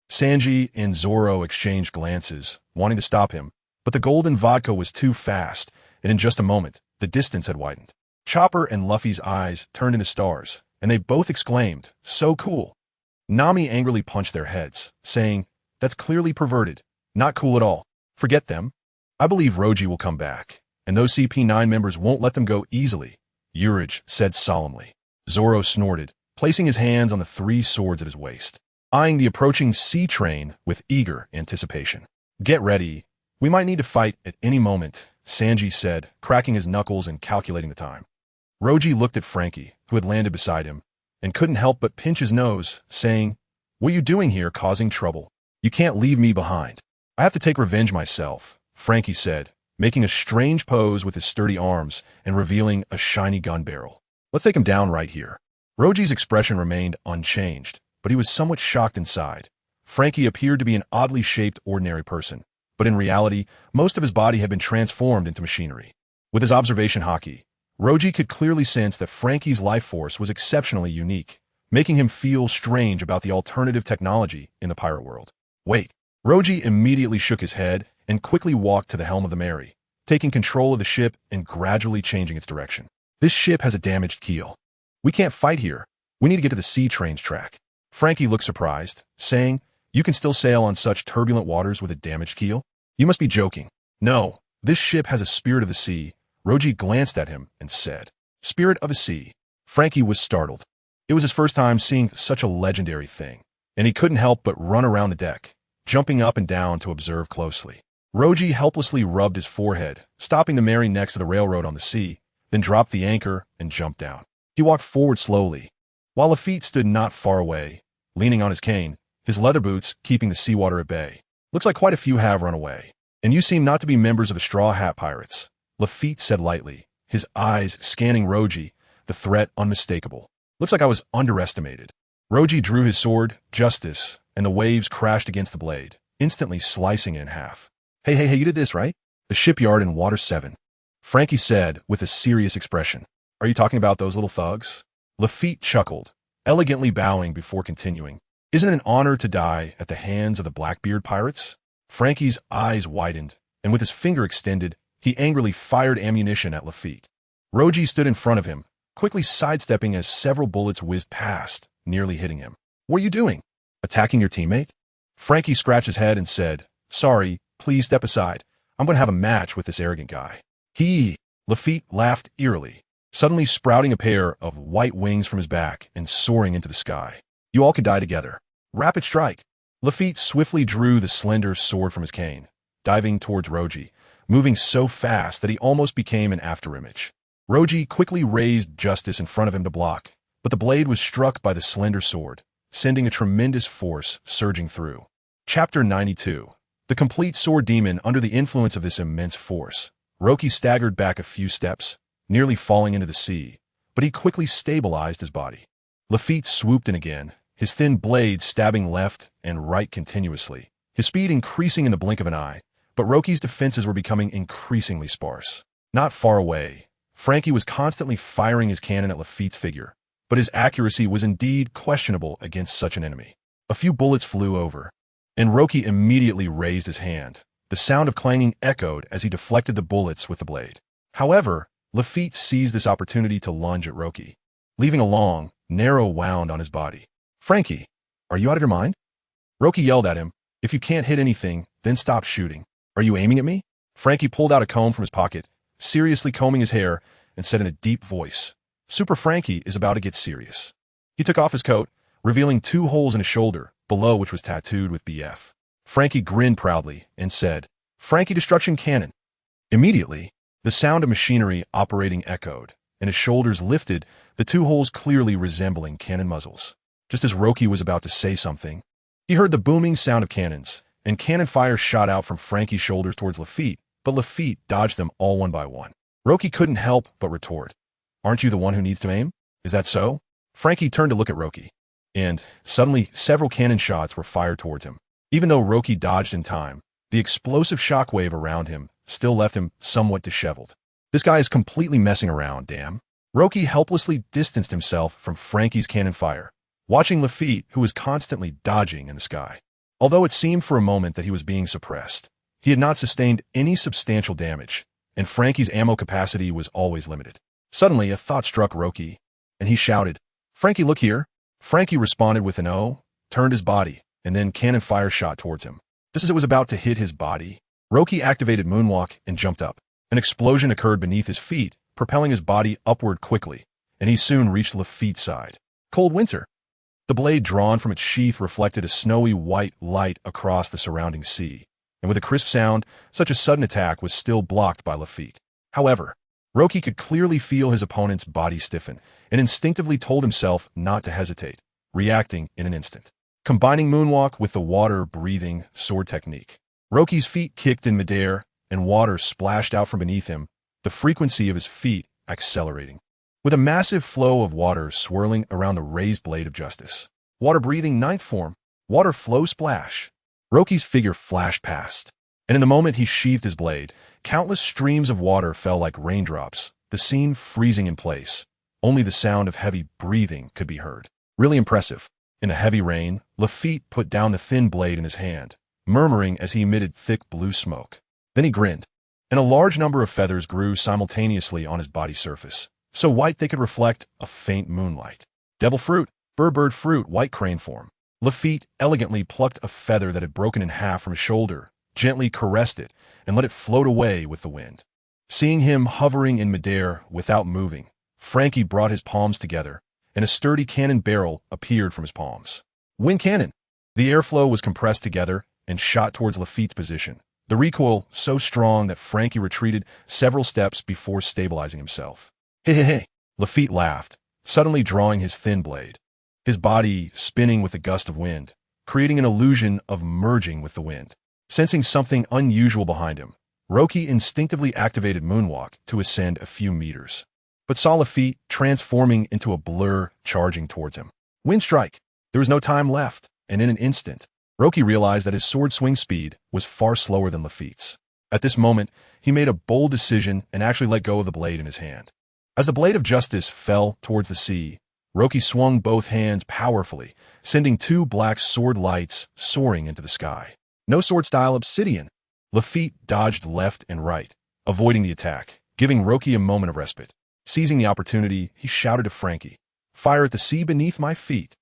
Sanji and Zoro exchanged glances, wanting to stop him, but the golden vodka was too fast, and in just a moment, the distance had widened. Chopper and Luffy's eyes turned into stars, and they both exclaimed, "So cool." Nami angrily punched their heads, saying, "That's clearly perverted. Not cool at all. Forget them. I believe Roji will come back, and those CP9 members won't let them go easily," Urich said solemnly. Zoro snorted, placing his hands on the 3 swords at his waist, eyeing the approaching sea train with eager anticipation. "Get ready. We might need to fight at any moment," Sanji said, cracking his knuckles and calculating the time. Roji looked at Frankie, who had landed beside him, and couldn't help but pinch his nose, saying, "What are you doing here causing trouble? You can't leave me behind." "I have to take revenge myself," Frankie said, making a strange pose with his sturdy arms and revealing a shiny gun barrel. "Let's take him down right here." Roji's expression remained unchanged, but he was somewhat shocked inside. Frankie appeared to be an oddly shaped ordinary person, but in reality, most of his body had been transformed into machinery. With his observation haki, Roji could clearly sense that Frankie's life force was exceptionally unique, making him feel strange about the alternative technology in the pirate world. "Wait." Roji immediately shook his head and quickly walked to the helm of the Mary, taking control of the ship and gradually changing its direction. "This ship has a damaged keel. We can't fight here. We need to get to the sea train's track." Frankie looked surprised, saying, "You can still sail on such turbulent waters with a damaged keel? You must be joking." "No, this ship has a spirit of the sea." Roji glanced at him and said, "Spirit of the sea." Frankie was startled. It was his first time seeing such a legendary thing, and he couldn't help but run around the deck, jumping up and down to observe closely. Roji helplessly rubbed his forehead, stopping the Mary next to the railroad on the sea, then dropped the anchor and jumped down. He walked forward slowly, while Lafitte stood not far away, leaning on his cane, his leather boots keeping the seawater at bay. "Looks like quite a few have run away. And you seem not to be members of the Straw Hat Pirates," Lafitte said lightly, his eyes scanning Roji, the threat unmistakable. "Looks like I was underestimated." Roji drew his sword, Justice, and the waves crashed against the blade, instantly slicing it in half. Hey, you did this, right?" "The shipyard in Water 7. Frankie said with a serious expression. "Are you talking about those little thugs?" Lafitte chuckled, elegantly bowing before continuing. "Isn't it an honor to die at the hands of the Blackbeard pirates?" Frankie's eyes widened, and with his finger extended, he angrily fired ammunition at Lafitte. Roji stood in front of him, quickly sidestepping as several bullets whizzed past, nearly hitting him. "What are you doing? Attacking your teammate?" Frankie scratched his head and said, "Sorry, please step aside. I'm going to have a match with this arrogant guy." Lafitte laughed eerily, suddenly sprouting a pair of white wings from his back and soaring into the sky. "You all could die together. Rapid strike." Lafitte swiftly drew the slender sword from his cane, diving towards Roji, moving so fast that he almost became an afterimage. Roji quickly raised Justice in front of him to block, but the blade was struck by the slender sword, sending a tremendous force surging through. Chapter 92. The complete sword demon under the influence of this immense force. Roki staggered back a few steps, nearly falling into the sea, but he quickly stabilized his body. Lafitte swooped in again, his thin blade stabbing left and right continuously, his speed increasing in the blink of an eye, but Roki's defenses were becoming increasingly sparse. Not far away, Frankie was constantly firing his cannon at Lafitte's figure, but his accuracy was indeed questionable against such an enemy. A few bullets flew over, and Roki immediately raised his hand. The sound of clanging echoed as he deflected the bullets with the blade. However, Lafitte seized this opportunity to lunge at Roki, leaving a long, narrow wound on his body. "Frankie, are you out of your mind?" Roki yelled at him, "If you can't hit anything, then stop shooting. Are you aiming at me?" Frankie pulled out a comb from his pocket, seriously combing his hair, and said in a deep voice, "Super Frankie is about to get serious." He took off his coat, revealing 2 holes in his shoulder, below which was tattooed with BF. Frankie grinned proudly and said, "Frankie Destruction Cannon." Immediately, the sound of machinery operating echoed, and his shoulders lifted, the 2 holes clearly resembling cannon muzzles. Just as Roki was about to say something, he heard the booming sound of cannons, and cannon fire shot out from Frankie's shoulders towards Lafitte, but Lafitte dodged them all one by one. Roki couldn't help but retort, "Aren't you the one who needs to aim? Is that so?" Frankie turned to look at Roki, and suddenly several cannon shots were fired towards him. Even though Roki dodged in time, the explosive shockwave around him still left him somewhat disheveled. This guy is completely messing around, damn. Roki helplessly distanced himself from Frankie's cannon fire, watching Lafitte, who was constantly dodging in the sky. Although it seemed for a moment that he was being suppressed, he had not sustained any substantial damage, and Frankie's ammo capacity was always limited. Suddenly, a thought struck Roki, and he shouted, "Frankie, look here." Frankie responded with an "oh," turned his body, and then cannon fire shot towards him. Just as it was about to hit his body, Roki activated Moonwalk and jumped up. An explosion occurred beneath his feet, propelling his body upward quickly, and he soon reached Lafitte's side. Cold winter. The blade drawn from its sheath reflected a snowy white light across the surrounding sea, and with a crisp sound, such a sudden attack was still blocked by Lafitte. However, Roki could clearly feel his opponent's body stiffen, and instinctively told himself not to hesitate, reacting in an instant. Combining Moonwalk with the water-breathing sword technique, Roki's feet kicked in midair, and water splashed out from beneath him, the frequency of his feet accelerating. With a massive flow of water swirling around the raised blade of justice. Water-breathing ninth form, water flow splash. Roki's figure flashed past, and in the moment he sheathed his blade, countless streams of water fell like raindrops, the scene freezing in place. Only the sound of heavy breathing could be heard. Really impressive. In the heavy rain, Lafitte put down the thin blade in his hand, murmuring as he emitted thick blue smoke. Then he grinned, and a large number of feathers grew simultaneously on his body surface, so white they could reflect a faint moonlight. Devil fruit, bird fruit, white crane form. Lafitte elegantly plucked a feather that had broken in half from his shoulder, gently caressed it, and let it float away with the wind. Seeing him hovering in midair without moving, Frankie brought his palms together, and a sturdy cannon barrel appeared from his palms. Wind cannon! The airflow was compressed together and shot towards Lafitte's position, the recoil so strong that Frankie retreated several steps before stabilizing himself. Hey, Lafitte laughed, suddenly drawing his thin blade, his body spinning with a gust of wind, creating an illusion of merging with the wind. Sensing something unusual behind him, Roki instinctively activated Moonwalk to ascend a few meters, but saw Lafitte transforming into a blur charging towards him. Wind strike! There was no time left, and in an instant, Roki realized that his sword swing speed was far slower than Lafitte's. At this moment, he made a bold decision and actually let go of the blade in his hand. As the blade of justice fell towards the sea, Roki swung both hands powerfully, sending two black sword lights soaring into the sky. No sword-style obsidian. Lafitte dodged left and right, avoiding the attack, giving Roki a moment of respite. Seizing the opportunity, he shouted to Frankie, "Fire at the sea beneath my feet."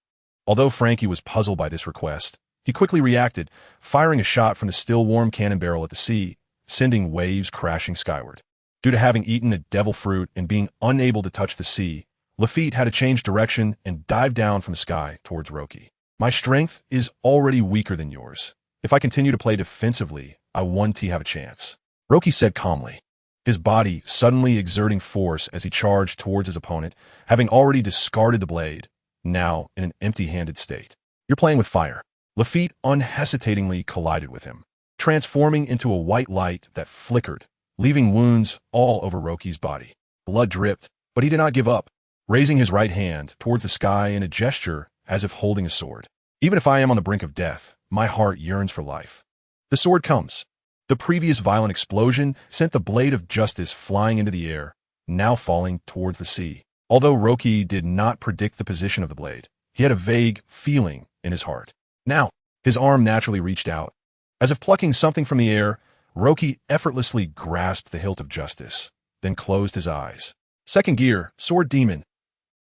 Although Frankie was puzzled by this request, he quickly reacted, firing a shot from the still warm cannon barrel at the sea, sending waves crashing skyward. Due to having eaten a devil fruit and being unable to touch the sea, Lafitte had to change direction and dive down from the sky towards Roki. "My strength is already weaker than yours. If I continue to play defensively, I won't have a chance," Roki said calmly, his body suddenly exerting force as he charged towards his opponent, having already discarded the blade, now in an empty-handed state. "You're playing with fire." Lafitte unhesitatingly collided with him, transforming into a white light that flickered, leaving wounds all over Roki's body. Blood dripped, but he did not give up, raising his right hand towards the sky in a gesture as if holding a sword. "Even if I am on the brink of death, my heart yearns for life." The sword comes. The previous violent explosion sent the blade of justice flying into the air, now falling towards the sea. Although Roki did not predict the position of the blade, he had a vague feeling in his heart. Now, his arm naturally reached out. As if plucking something from the air, Roki effortlessly grasped the hilt of justice, then closed his eyes. Second gear, sword demon.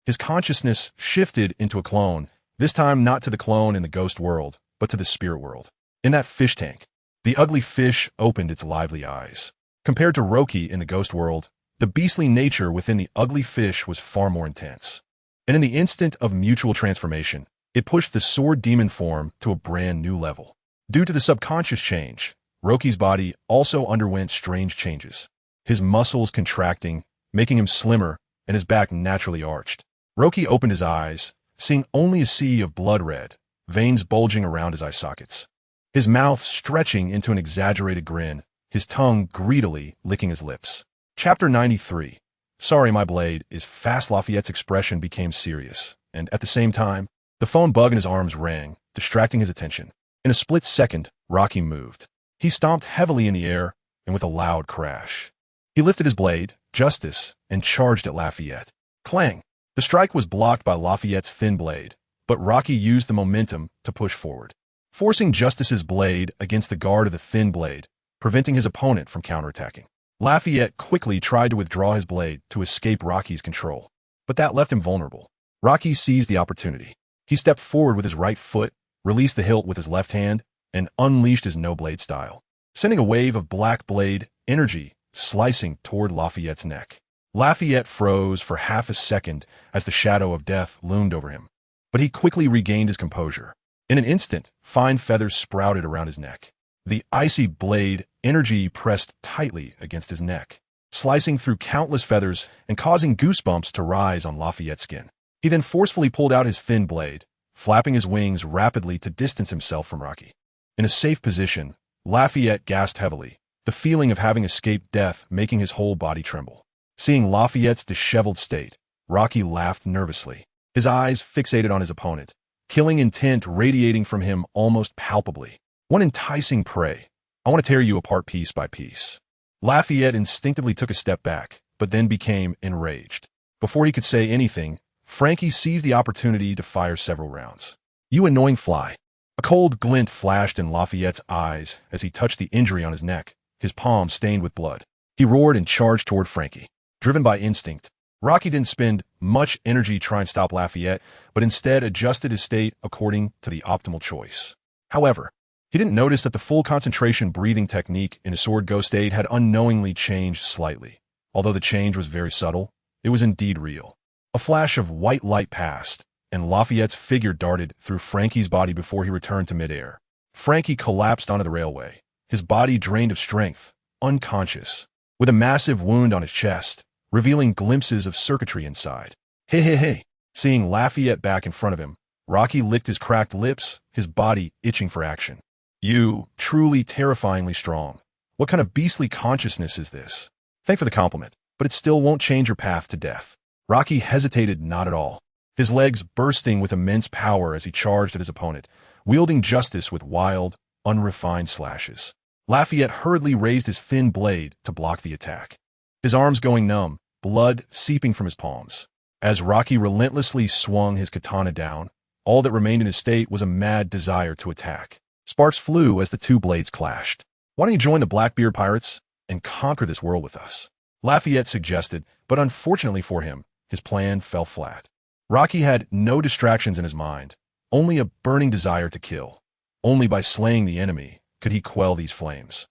His consciousness shifted into a clone, this time not to the clone in the ghost world, but to the spirit world. In that fish tank, the ugly fish opened its lively eyes. Compared to Roki in the ghost world, the beastly nature within the ugly fish was far more intense. And in the instant of mutual transformation, it pushed the sword demon form to a brand new level. Due to the subconscious change, Roki's body also underwent strange changes. His muscles contracting, making him slimmer, and his back naturally arched. Roki opened his eyes, seeing only a sea of blood red, veins bulging around his eye sockets. His mouth stretching into an exaggerated grin, his tongue greedily licking his lips. Chapter 93. Sorry, my blade is fast. Lafayette's expression became serious, and at the same time, the phone bug in his arms rang, distracting his attention. In a split second, Rocky moved. He stomped heavily in the air, and with a loud crash. He lifted his blade, Justice, and charged at Lafayette. Clang! The strike was blocked by Lafayette's thin blade, but Rocky used the momentum to push forward, forcing Justice's blade against the guard of the thin blade, preventing his opponent from counterattacking. Lafayette quickly tried to withdraw his blade to escape Rocky's control, but that left him vulnerable. Rocky seized the opportunity. He stepped forward with his right foot, released the hilt with his left hand, and unleashed his no-blade style, sending a wave of black blade energy slicing toward Lafayette's neck. Lafayette froze for half a second as the shadow of death loomed over him, but he quickly regained his composure. In an instant, fine feathers sprouted around his neck. The icy blade energy pressed tightly against his neck, slicing through countless feathers and causing goosebumps to rise on Lafayette's skin. He then forcefully pulled out his thin blade, flapping his wings rapidly to distance himself from Rocky. In a safe position, Lafayette gasped heavily, the feeling of having escaped death making his whole body tremble. Seeing Lafayette's disheveled state, Rocky laughed nervously, his eyes fixated on his opponent, killing intent radiating from him almost palpably. One enticing prey. I want to tear you apart piece by piece. Lafayette instinctively took a step back, but then became enraged. Before he could say anything, Frankie seized the opportunity to fire several rounds. You annoying fly. A cold glint flashed in Lafayette's eyes as he touched the injury on his neck, his palm stained with blood. He roared and charged toward Frankie. Driven by instinct, Rocky didn't spend much energy trying to stop Lafayette, but instead adjusted his state according to the optimal choice. However, he didn't notice that the full concentration breathing technique in his sword go state had unknowingly changed slightly. Although the change was very subtle, it was indeed real. A flash of white light passed, and Lafayette's figure darted through Frankie's body before he returned to midair. Frankie collapsed onto the railway, his body drained of strength, unconscious, with a massive wound on his chest, revealing glimpses of circuitry inside. Hey. Seeing Lafayette back in front of him, Rocky licked his cracked lips, his body itching for action. You, truly terrifyingly strong. What kind of beastly consciousness is this? Thanks for the compliment, but it still won't change your path to death. Rocky hesitated not at all, his legs bursting with immense power as he charged at his opponent, wielding Justice with wild, unrefined slashes. Lafayette hurriedly raised his thin blade to block the attack, his arms going numb, blood seeping from his palms. As Rocky relentlessly swung his katana down, all that remained in his state was a mad desire to attack. Sparks flew as the two blades clashed. Why don't you join the Blackbeard pirates and conquer this world with us? Lafayette suggested, but unfortunately for him, his plan fell flat. Rocky had no distractions in his mind, only a burning desire to kill. Only by slaying the enemy could he quell these flames.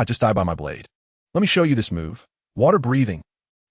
Just die by my blade. Let me show you this move. Water breathing.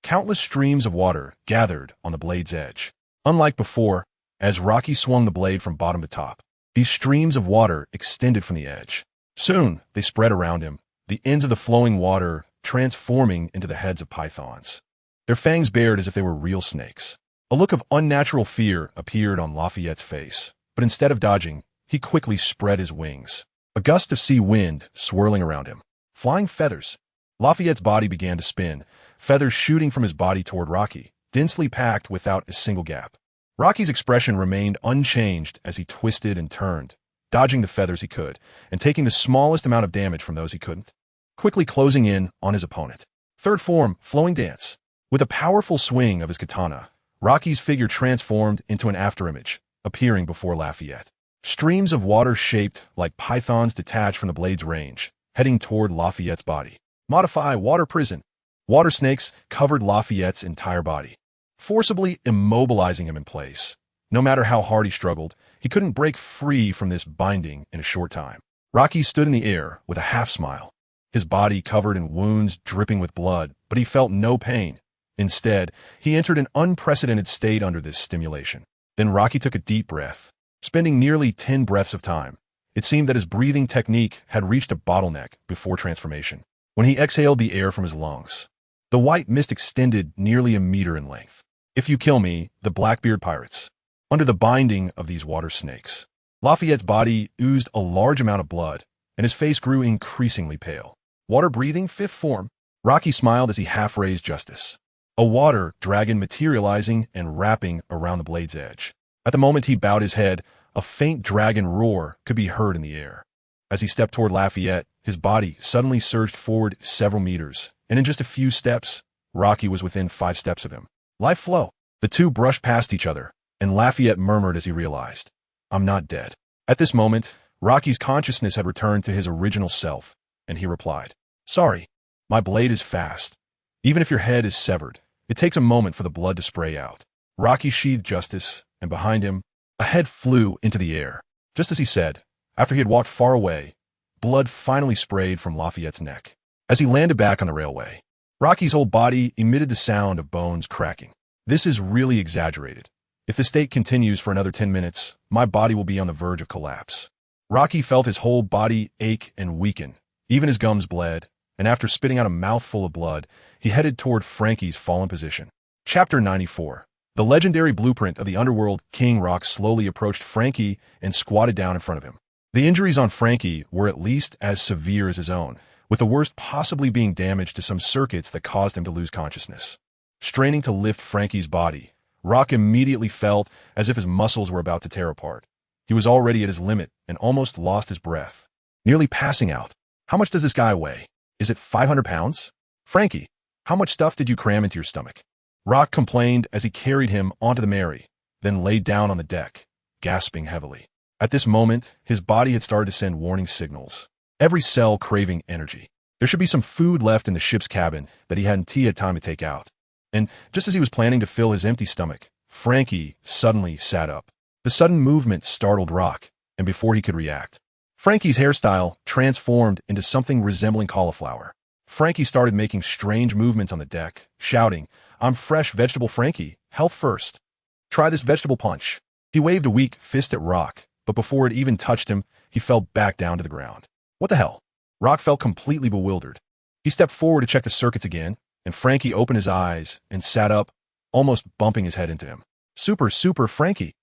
Countless streams of water gathered on the blade's edge. Unlike before, as Rocky swung the blade from bottom to top, these streams of water extended from the edge. Soon, they spread around him, the ends of the flowing water transforming into the heads of pythons, their fangs bared as if they were real snakes. A look of unnatural fear appeared on Lafayette's face, but instead of dodging, he quickly spread his wings. A gust of sea wind swirling around him. Flying feathers. Lafayette's body began to spin, feathers shooting from his body toward Rocky, densely packed without a single gap. Rocky's expression remained unchanged as he twisted and turned, dodging the feathers he could, and taking the smallest amount of damage from those he couldn't, quickly closing in on his opponent. Third form, flowing dance. With a powerful swing of his katana, Rocky's figure transformed into an afterimage, appearing before Lafayette. Streams of water shaped like pythons detached from the blade's range, heading toward Lafayette's body. Modify water prison. Water snakes covered Lafayette's entire body, forcibly immobilizing him in place. No matter how hard he struggled, he couldn't break free from this binding in a short time. Rocky stood in the air with a half-smile, his body covered in wounds dripping with blood, but he felt no pain. Instead, he entered an unprecedented state under this stimulation. Then Rocky took a deep breath, spending nearly 10 breaths of time. It seemed that his breathing technique had reached a bottleneck before transformation. When he exhaled the air from his lungs, the white mist extended nearly a meter in length. If you kill me, the Blackbeard pirates. Under the binding of these water snakes, Lafayette's body oozed a large amount of blood, and his face grew increasingly pale. Water breathing, fifth form. Rocky smiled as he half-raised Justice. a water dragon materializing and wrapping around the blade's edge. At the moment he bowed his head, a faint dragon roar could be heard in the air. As he stepped toward Lafayette, his body suddenly surged forward several meters, and in just a few steps, Rocky was within 5 steps of him. Life flow. The two brushed past each other, and Lafayette murmured as he realized, "I'm not dead." At this moment, Rocky's consciousness had returned to his original self, and he replied, "Sorry, my blade is fast. Even if your head is severed, it takes a moment for the blood to spray out." Rocky sheathed justice, and behind him, a head flew into the air. Just as he said, after he had walked far away, blood finally sprayed from Lafayette's neck. As he landed back on the railway, Rocky's whole body emitted the sound of bones cracking. "This is really exaggerated. If the state continues for another 10 minutes, my body will be on the verge of collapse." Rocky felt his whole body ache and weaken. Even his gums bled, and after spitting out a mouthful of blood, he headed toward Frankie's fallen position. Chapter 94. The legendary blueprint of the underworld King Rock slowly approached Frankie and squatted down in front of him. The injuries on Frankie were at least as severe as his own, with the worst possibly being damage to some circuits that caused him to lose consciousness. Straining to lift Frankie's body, Rock immediately felt as if his muscles were about to tear apart. He was already at his limit and almost lost his breath, nearly passing out. "How much does this guy weigh? Is it 500 pounds? Frankie, how much stuff did you cram into your stomach?" Rock complained as he carried him onto the Mary, then laid down on the deck, gasping heavily. At this moment, his body had started to send warning signals, every cell craving energy. There should be some food left in the ship's cabin that he hadn't had time to take out. And just as he was planning to fill his empty stomach, Frankie suddenly sat up. The sudden movement startled Rock, and before he could react, Frankie's hairstyle transformed into something resembling cauliflower. Frankie started making strange movements on the deck, shouting, "I'm fresh vegetable Frankie, health first. Try this vegetable punch." He waved a weak fist at Rock, but before it even touched him, he fell back down to the ground. "What the hell?" Rock felt completely bewildered. He stepped forward to check the circuits again, and Frankie opened his eyes and sat up, almost bumping his head into him. Super Frankie."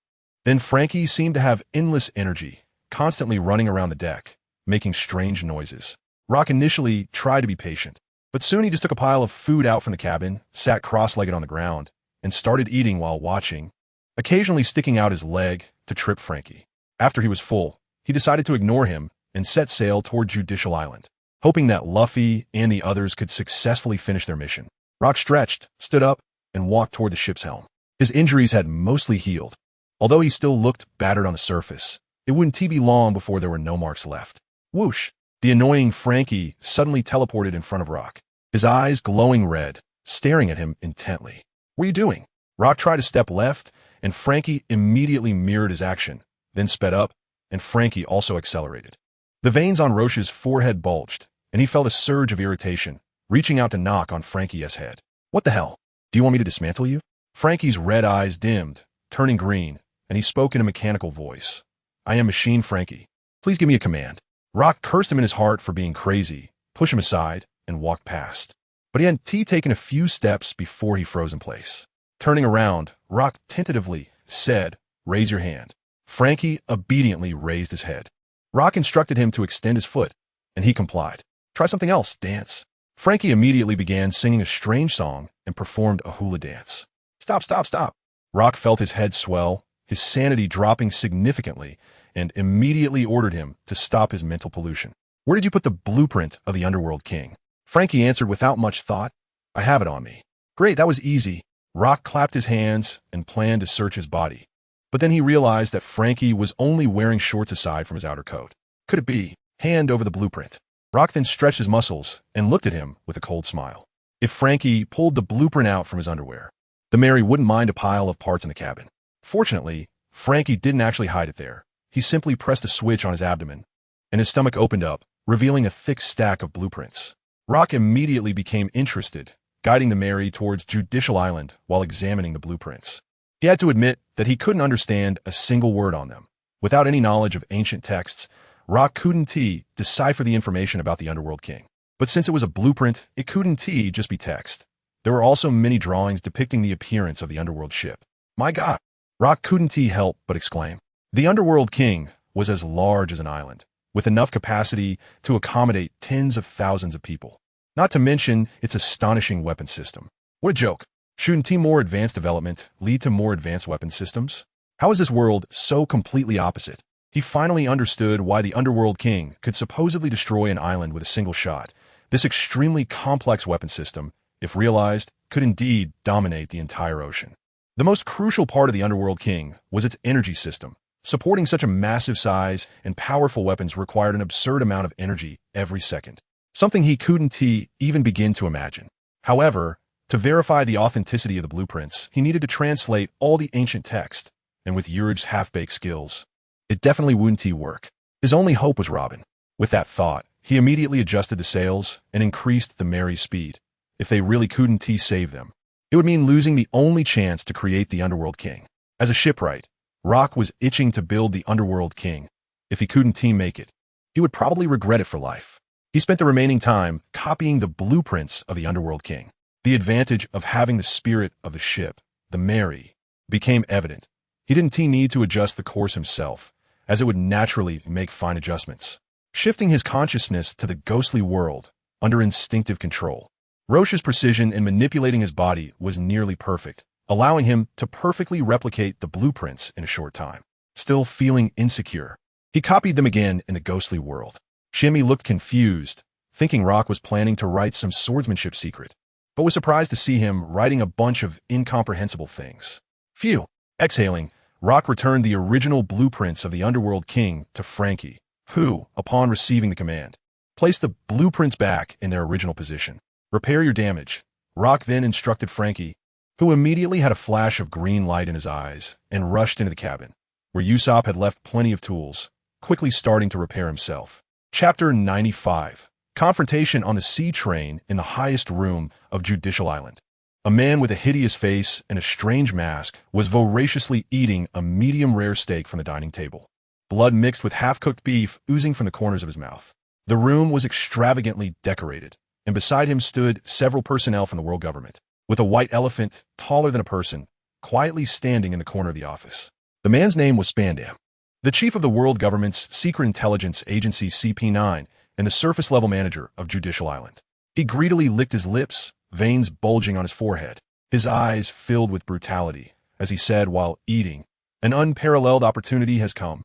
Then Frankie seemed to have endless energy, constantly running around the deck, making strange noises. Rock initially tried to be patient, but soon he just took a pile of food out from the cabin, sat cross-legged on the ground, and started eating while watching, occasionally sticking out his leg to trip Frankie. After he was full, he decided to ignore him and set sail toward Judicial Island, hoping that Luffy and the others could successfully finish their mission. Rock stretched, stood up, and walked toward the ship's helm. His injuries had mostly healed. Although he still looked battered on the surface, it wouldn't be long before there were no marks left. Whoosh! The annoying Frankie suddenly teleported in front of Rock, his eyes glowing red, staring at him intently. "What are you doing?" Rock tried to step left, and Frankie immediately mirrored his action, then sped up, and Frankie also accelerated. The veins on Roche's forehead bulged, and he felt a surge of irritation, reaching out to knock on Frankie's head. "What the hell? Do you want me to dismantle you?" Frankie's red eyes dimmed, turning green, and he spoke in a mechanical voice. "I am Machine Frankie. Please give me a command." Rock cursed him in his heart for being crazy, pushed him aside, and walked past. But he hadn't taken a few steps before he froze in place. Turning around, Rock tentatively said, "Raise your hand." Frankie obediently raised his head. Rock instructed him to extend his foot, and he complied. "Try something else, dance." Frankie immediately began singing a strange song and performed a hula dance. "Stop, stop, stop." Rock felt his head swell, his sanity dropping significantly, and immediately ordered him to stop his mental pollution. "Where did you put the blueprint of the Underworld King?" Frankie answered without much thought, "I have it on me." "Great, that was easy." Rock clapped his hands and planned to search his body. But then he realized that Frankie was only wearing shorts aside from his outer coat. Could it be? Hand over the blueprint. Rock then stretched his muscles and looked at him with a cold smile. If Frankie pulled the blueprint out from his underwear, the Mary wouldn't mind a pile of parts in the cabin. Fortunately, Frankie didn't actually hide it there. He simply pressed a switch on his abdomen, and his stomach opened up, revealing a thick stack of blueprints. Rock immediately became interested, guiding the Mary towards Judicial Island while examining the blueprints. He had to admit that he couldn't understand a single word on them. Without any knowledge of ancient texts, Rock couldn't decipher the information about the Underworld King. But since it was a blueprint, it couldn't just be text. There were also many drawings depicting the appearance of the Underworld ship. "My God!" Rock couldn't help but exclaim. The Underworld King was as large as an island, with enough capacity to accommodate tens of thousands of people. Not to mention its astonishing weapon system. What a joke. Shouldn't more advanced development lead to more advanced weapon systems? How is this world so completely opposite? He finally understood why the Underworld King could supposedly destroy an island with a single shot. This extremely complex weapon system, if realized, could indeed dominate the entire ocean. The most crucial part of the Underworld King was its energy system. Supporting such a massive size and powerful weapons required an absurd amount of energy every second, something he couldn't even begin to imagine. However, to verify the authenticity of the blueprints, he needed to translate all the ancient text, and with Yurig's half-baked skills, it definitely wouldn't work. His only hope was Robin. With that thought, he immediately adjusted the sails and increased the Mary's speed. If they really couldn't save them, it would mean losing the only chance to create the Underworld King. As a shipwright, Rock was itching to build the Underworld King. If he couldn't make it, he would probably regret it for life. He spent the remaining time copying the blueprints of the Underworld King. The advantage of having the spirit of the ship, the Mary, became evident. He didn't need to adjust the course himself, as it would naturally make fine adjustments, shifting his consciousness to the ghostly world under instinctive control. Roche's precision in manipulating his body was nearly perfect, allowing him to perfectly replicate the blueprints in a short time. Still feeling insecure, he copied them again in the ghostly world. Shimmy looked confused, thinking Rock was planning to write some swordsmanship secret, but was surprised to see him writing a bunch of incomprehensible things. Phew! Exhaling, Rock returned the original blueprints of the Underworld King to Frankie, who, upon receiving the command, placed the blueprints back in their original position. Repair your damage. Rock then instructed Frankie, who immediately had a flash of green light in his eyes and rushed into the cabin, where Usopp had left plenty of tools, quickly starting to repair himself. Chapter 95. Confrontation on the sea train in the highest room of Judicial Island. A man with a hideous face and a strange mask was voraciously eating a medium-rare steak from the dining table, blood mixed with half-cooked beef oozing from the corners of his mouth. The room was extravagantly decorated, and beside him stood several personnel from the world government, with a white elephant, taller than a person, quietly standing in the corner of the office. The man's name was Spandam, the chief of the world government's secret intelligence agency CP9 and the surface-level manager of Judicial Island. He greedily licked his lips, veins bulging on his forehead, his eyes filled with brutality, as he said while eating, "An unparalleled opportunity has come."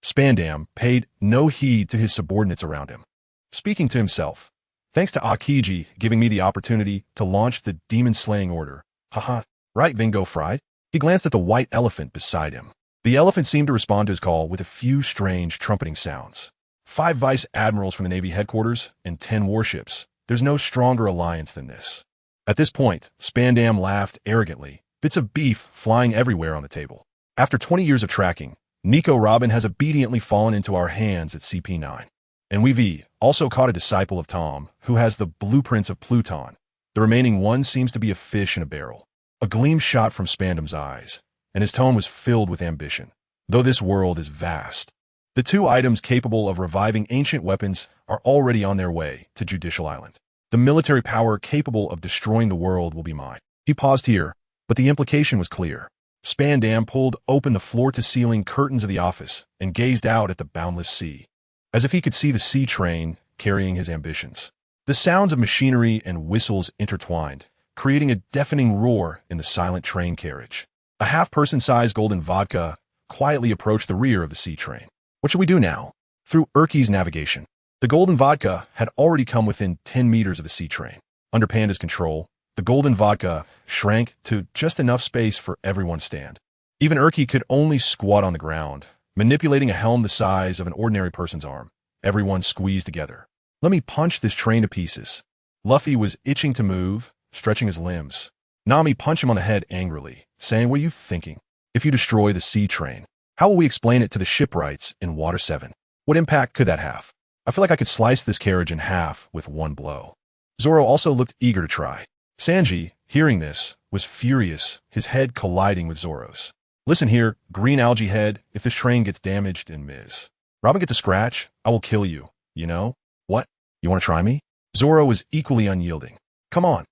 Spandam paid no heed to his subordinates around him, speaking to himself. "Thanks to Akiji giving me the opportunity to launch the demon-slaying order. Haha, right, Vingo Fried?" He glanced at the white elephant beside him. The elephant seemed to respond to his call with a few strange trumpeting sounds. 5 vice admirals from the Navy headquarters and 10 warships. There's no stronger alliance than this. At this point, Spandam laughed arrogantly, bits of beef flying everywhere on the table. After 20 years of tracking, Nico Robin has obediently fallen into our hands at CP9. And we've also caught a disciple of Tom, who has the blueprints of Pluton. The remaining one seems to be a fish in a barrel. A gleam shot from Spandam's eyes, and his tone was filled with ambition. Though this world is vast, the 2 items capable of reviving ancient weapons are already on their way to Judicial Island. The military power capable of destroying the world will be mine. He paused here, but the implication was clear. Spandam pulled open the floor-to-ceiling curtains of the office and gazed out at the boundless sea, as if he could see the sea train carrying his ambitions. The sounds of machinery and whistles intertwined, creating a deafening roar in the silent train carriage. A half-person-sized golden vodka quietly approached the rear of the sea train. What should we do now? Through Urki's navigation, the golden vodka had already come within 10 meters of the sea train. Under Panda's control, the golden vodka shrank to just enough space for everyone to stand. Even Urki could only squat on the ground, manipulating a helm the size of an ordinary person's arm. Everyone squeezed together. "Let me punch this train to pieces." Luffy was itching to move, stretching his limbs. Nami punched him on the head angrily, saying, "What are you thinking? If you destroy the sea train, how will we explain it to the shipwrights in Water 7? What impact could that have? I feel like I could slice this carriage in half with one blow." Zoro also looked eager to try. Sanji, hearing this, was furious, his head colliding with Zoro's. "Listen here, green algae head, if this train gets damaged and Ms. Robin gets a scratch, I will kill you, you know? What? You want to try me?" Zoro was equally unyielding. "Come on."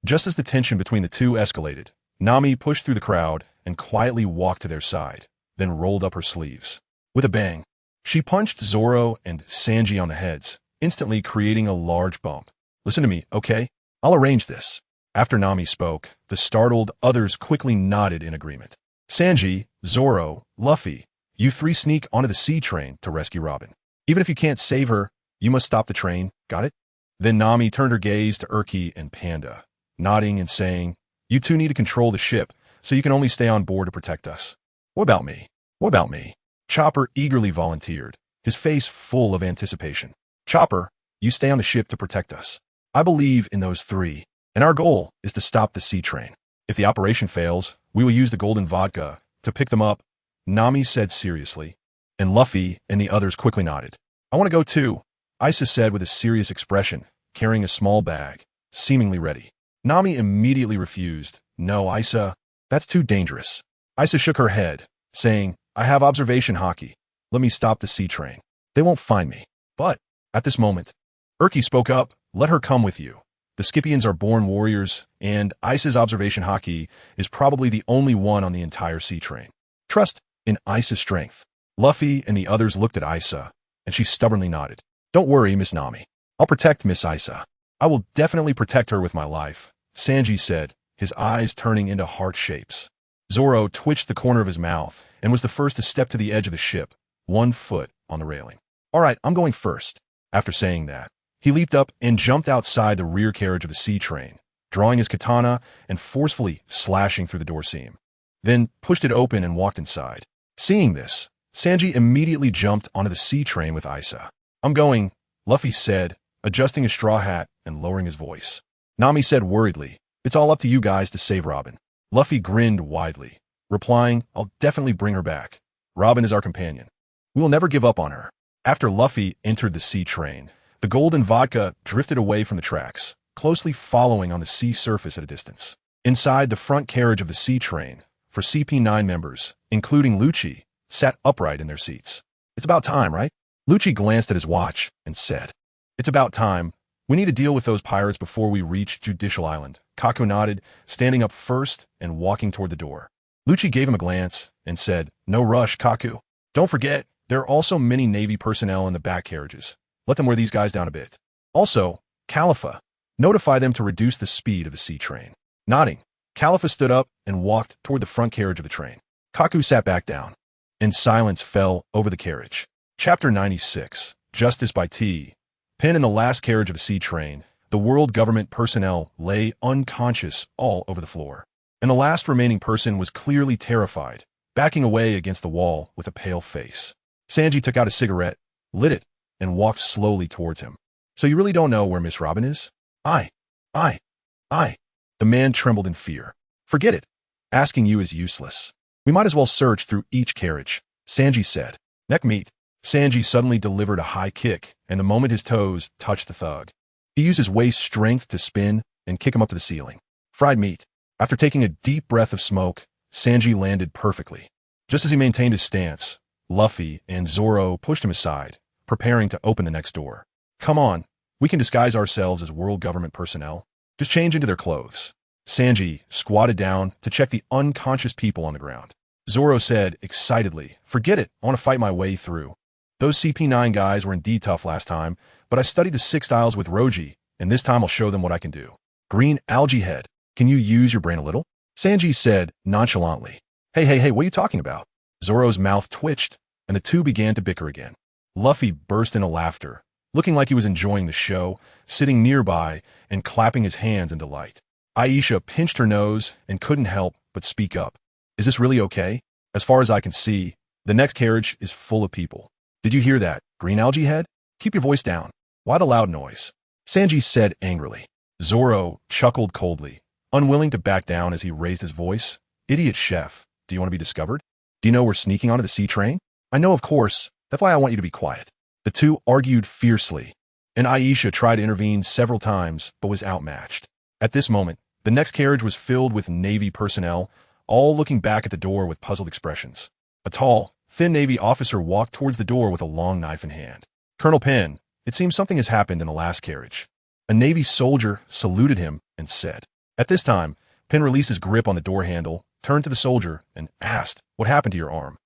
Just as the tension between the two escalated, Nami pushed through the crowd and quietly walked to their side, then rolled up her sleeves. With a bang, she punched Zoro and Sanji on the heads, instantly creating a large bump. "Listen to me, okay? I'll arrange this." After Nami spoke, the startled others quickly nodded in agreement. Sanji, Zoro, Luffy, you three sneak onto the sea train to rescue Robin. Even if you can't save her, you must stop the train, got it? Then Nami turned her gaze to Urki and Panda, nodding and saying, you two need to control the ship, so you can only stay on board to protect us. What about me? What about me? Chopper eagerly volunteered, his face full of anticipation. Chopper, you stay on the ship to protect us. I believe in those three, and our goal is to stop the sea train. If the operation fails, we will use the golden vodka to pick them up, Nami said seriously, and Luffy and the others quickly nodded. I want to go too, Isa said with a serious expression, carrying a small bag, seemingly ready. Nami immediately refused. No, Isa, that's too dangerous. Isa shook her head, saying, I have observation hockey. Let me stop the sea train. They won't find me. But, at this moment, Urki spoke up, let her come with you. The Scipians are born warriors, and Isa's observation hockey is probably the only one on the entire sea train. Trust in Isa's strength. Luffy and the others looked at Isa, and she stubbornly nodded. Don't worry, Miss Nami. I'll protect Miss Isa. I will definitely protect her with my life, Sanji said, his eyes turning into heart shapes. Zoro twitched the corner of his mouth and was the first to step to the edge of the ship, 1 foot on the railing. All right, I'm going first. After saying that, he leaped up and jumped outside the rear carriage of the sea train, drawing his katana and forcefully slashing through the door seam. Then pushed it open and walked inside. Seeing this, Sanji immediately jumped onto the sea train with Isa. I'm going, Luffy said, adjusting his straw hat and lowering his voice. Nami said worriedly, it's all up to you guys to save Robin. Luffy grinned widely, replying, I'll definitely bring her back. Robin is our companion. We will never give up on her. After Luffy entered the sea train, the golden vodka drifted away from the tracks, closely following on the sea surface at a distance. Inside the front carriage of the sea train, for CP9 members, including Lucci, sat upright in their seats. It's about time, right? Lucci glanced at his watch and said, it's about time. We need to deal with those pirates before we reach Judicial Island. Kaku nodded, standing up first and walking toward the door. Lucci gave him a glance and said, no rush, Kaku. Don't forget, there are also many Navy personnel in the back carriages. Let them wear these guys down a bit. Also, Khalifa, notify them to reduce the speed of the sea train. Nodding, Khalifa stood up and walked toward the front carriage of the train. Kaku sat back down, and silence fell over the carriage. Chapter 96, Justice by T. Pinned in the last carriage of the sea train, the world government personnel lay unconscious all over the floor, and the last remaining person was clearly terrified, backing away against the wall with a pale face. Sanji took out a cigarette, lit it, and walked slowly towards him. So you really don't know where Miss Robin is? I. The man trembled in fear. Forget it. Asking you is useless. We might as well search through each carriage, Sanji said. Neck meat. Sanji suddenly delivered a high kick, and the moment his toes touched the thug, he used his waist strength to spin and kick him up to the ceiling. Fried meat. After taking a deep breath of smoke, Sanji landed perfectly. Just as he maintained his stance, Luffy and Zoro pushed him aside, preparing to open the next door. Come on, we can disguise ourselves as world government personnel. Just change into their clothes. Sanji squatted down to check the unconscious people on the ground. Zoro said excitedly, forget it, I want to fight my way through. Those CP9 guys were indeed tough last time, but I studied the 6 styles with Roji, and this time I'll show them what I can do. Green algae head, can you use your brain a little? Sanji said nonchalantly. Hey, what are you talking about? Zoro's mouth twitched, and the two began to bicker again. Luffy burst into laughter, looking like he was enjoying the show, sitting nearby and clapping his hands in delight. Aisha pinched her nose and couldn't help but speak up. Is this really okay? As far as I can see, the next carriage is full of people. Did you hear that, green algae head? Keep your voice down. Why the loud noise? Sanji said angrily. Zoro chuckled coldly, unwilling to back down as he raised his voice. Idiot chef, do you want to be discovered? Do you know we're sneaking onto the sea train? I know, of course. That's why I want you to be quiet. The two argued fiercely, and Aisha tried to intervene several times but was outmatched. At this moment, the next carriage was filled with Navy personnel, all looking back at the door with puzzled expressions. A tall, thin Navy officer walked towards the door with a long knife in hand. Colonel Penn, it seems something has happened in the last carriage. A Navy soldier saluted him and said. At this time, Penn released his grip on the door handle, turned to the soldier, and asked, what happened to your arm?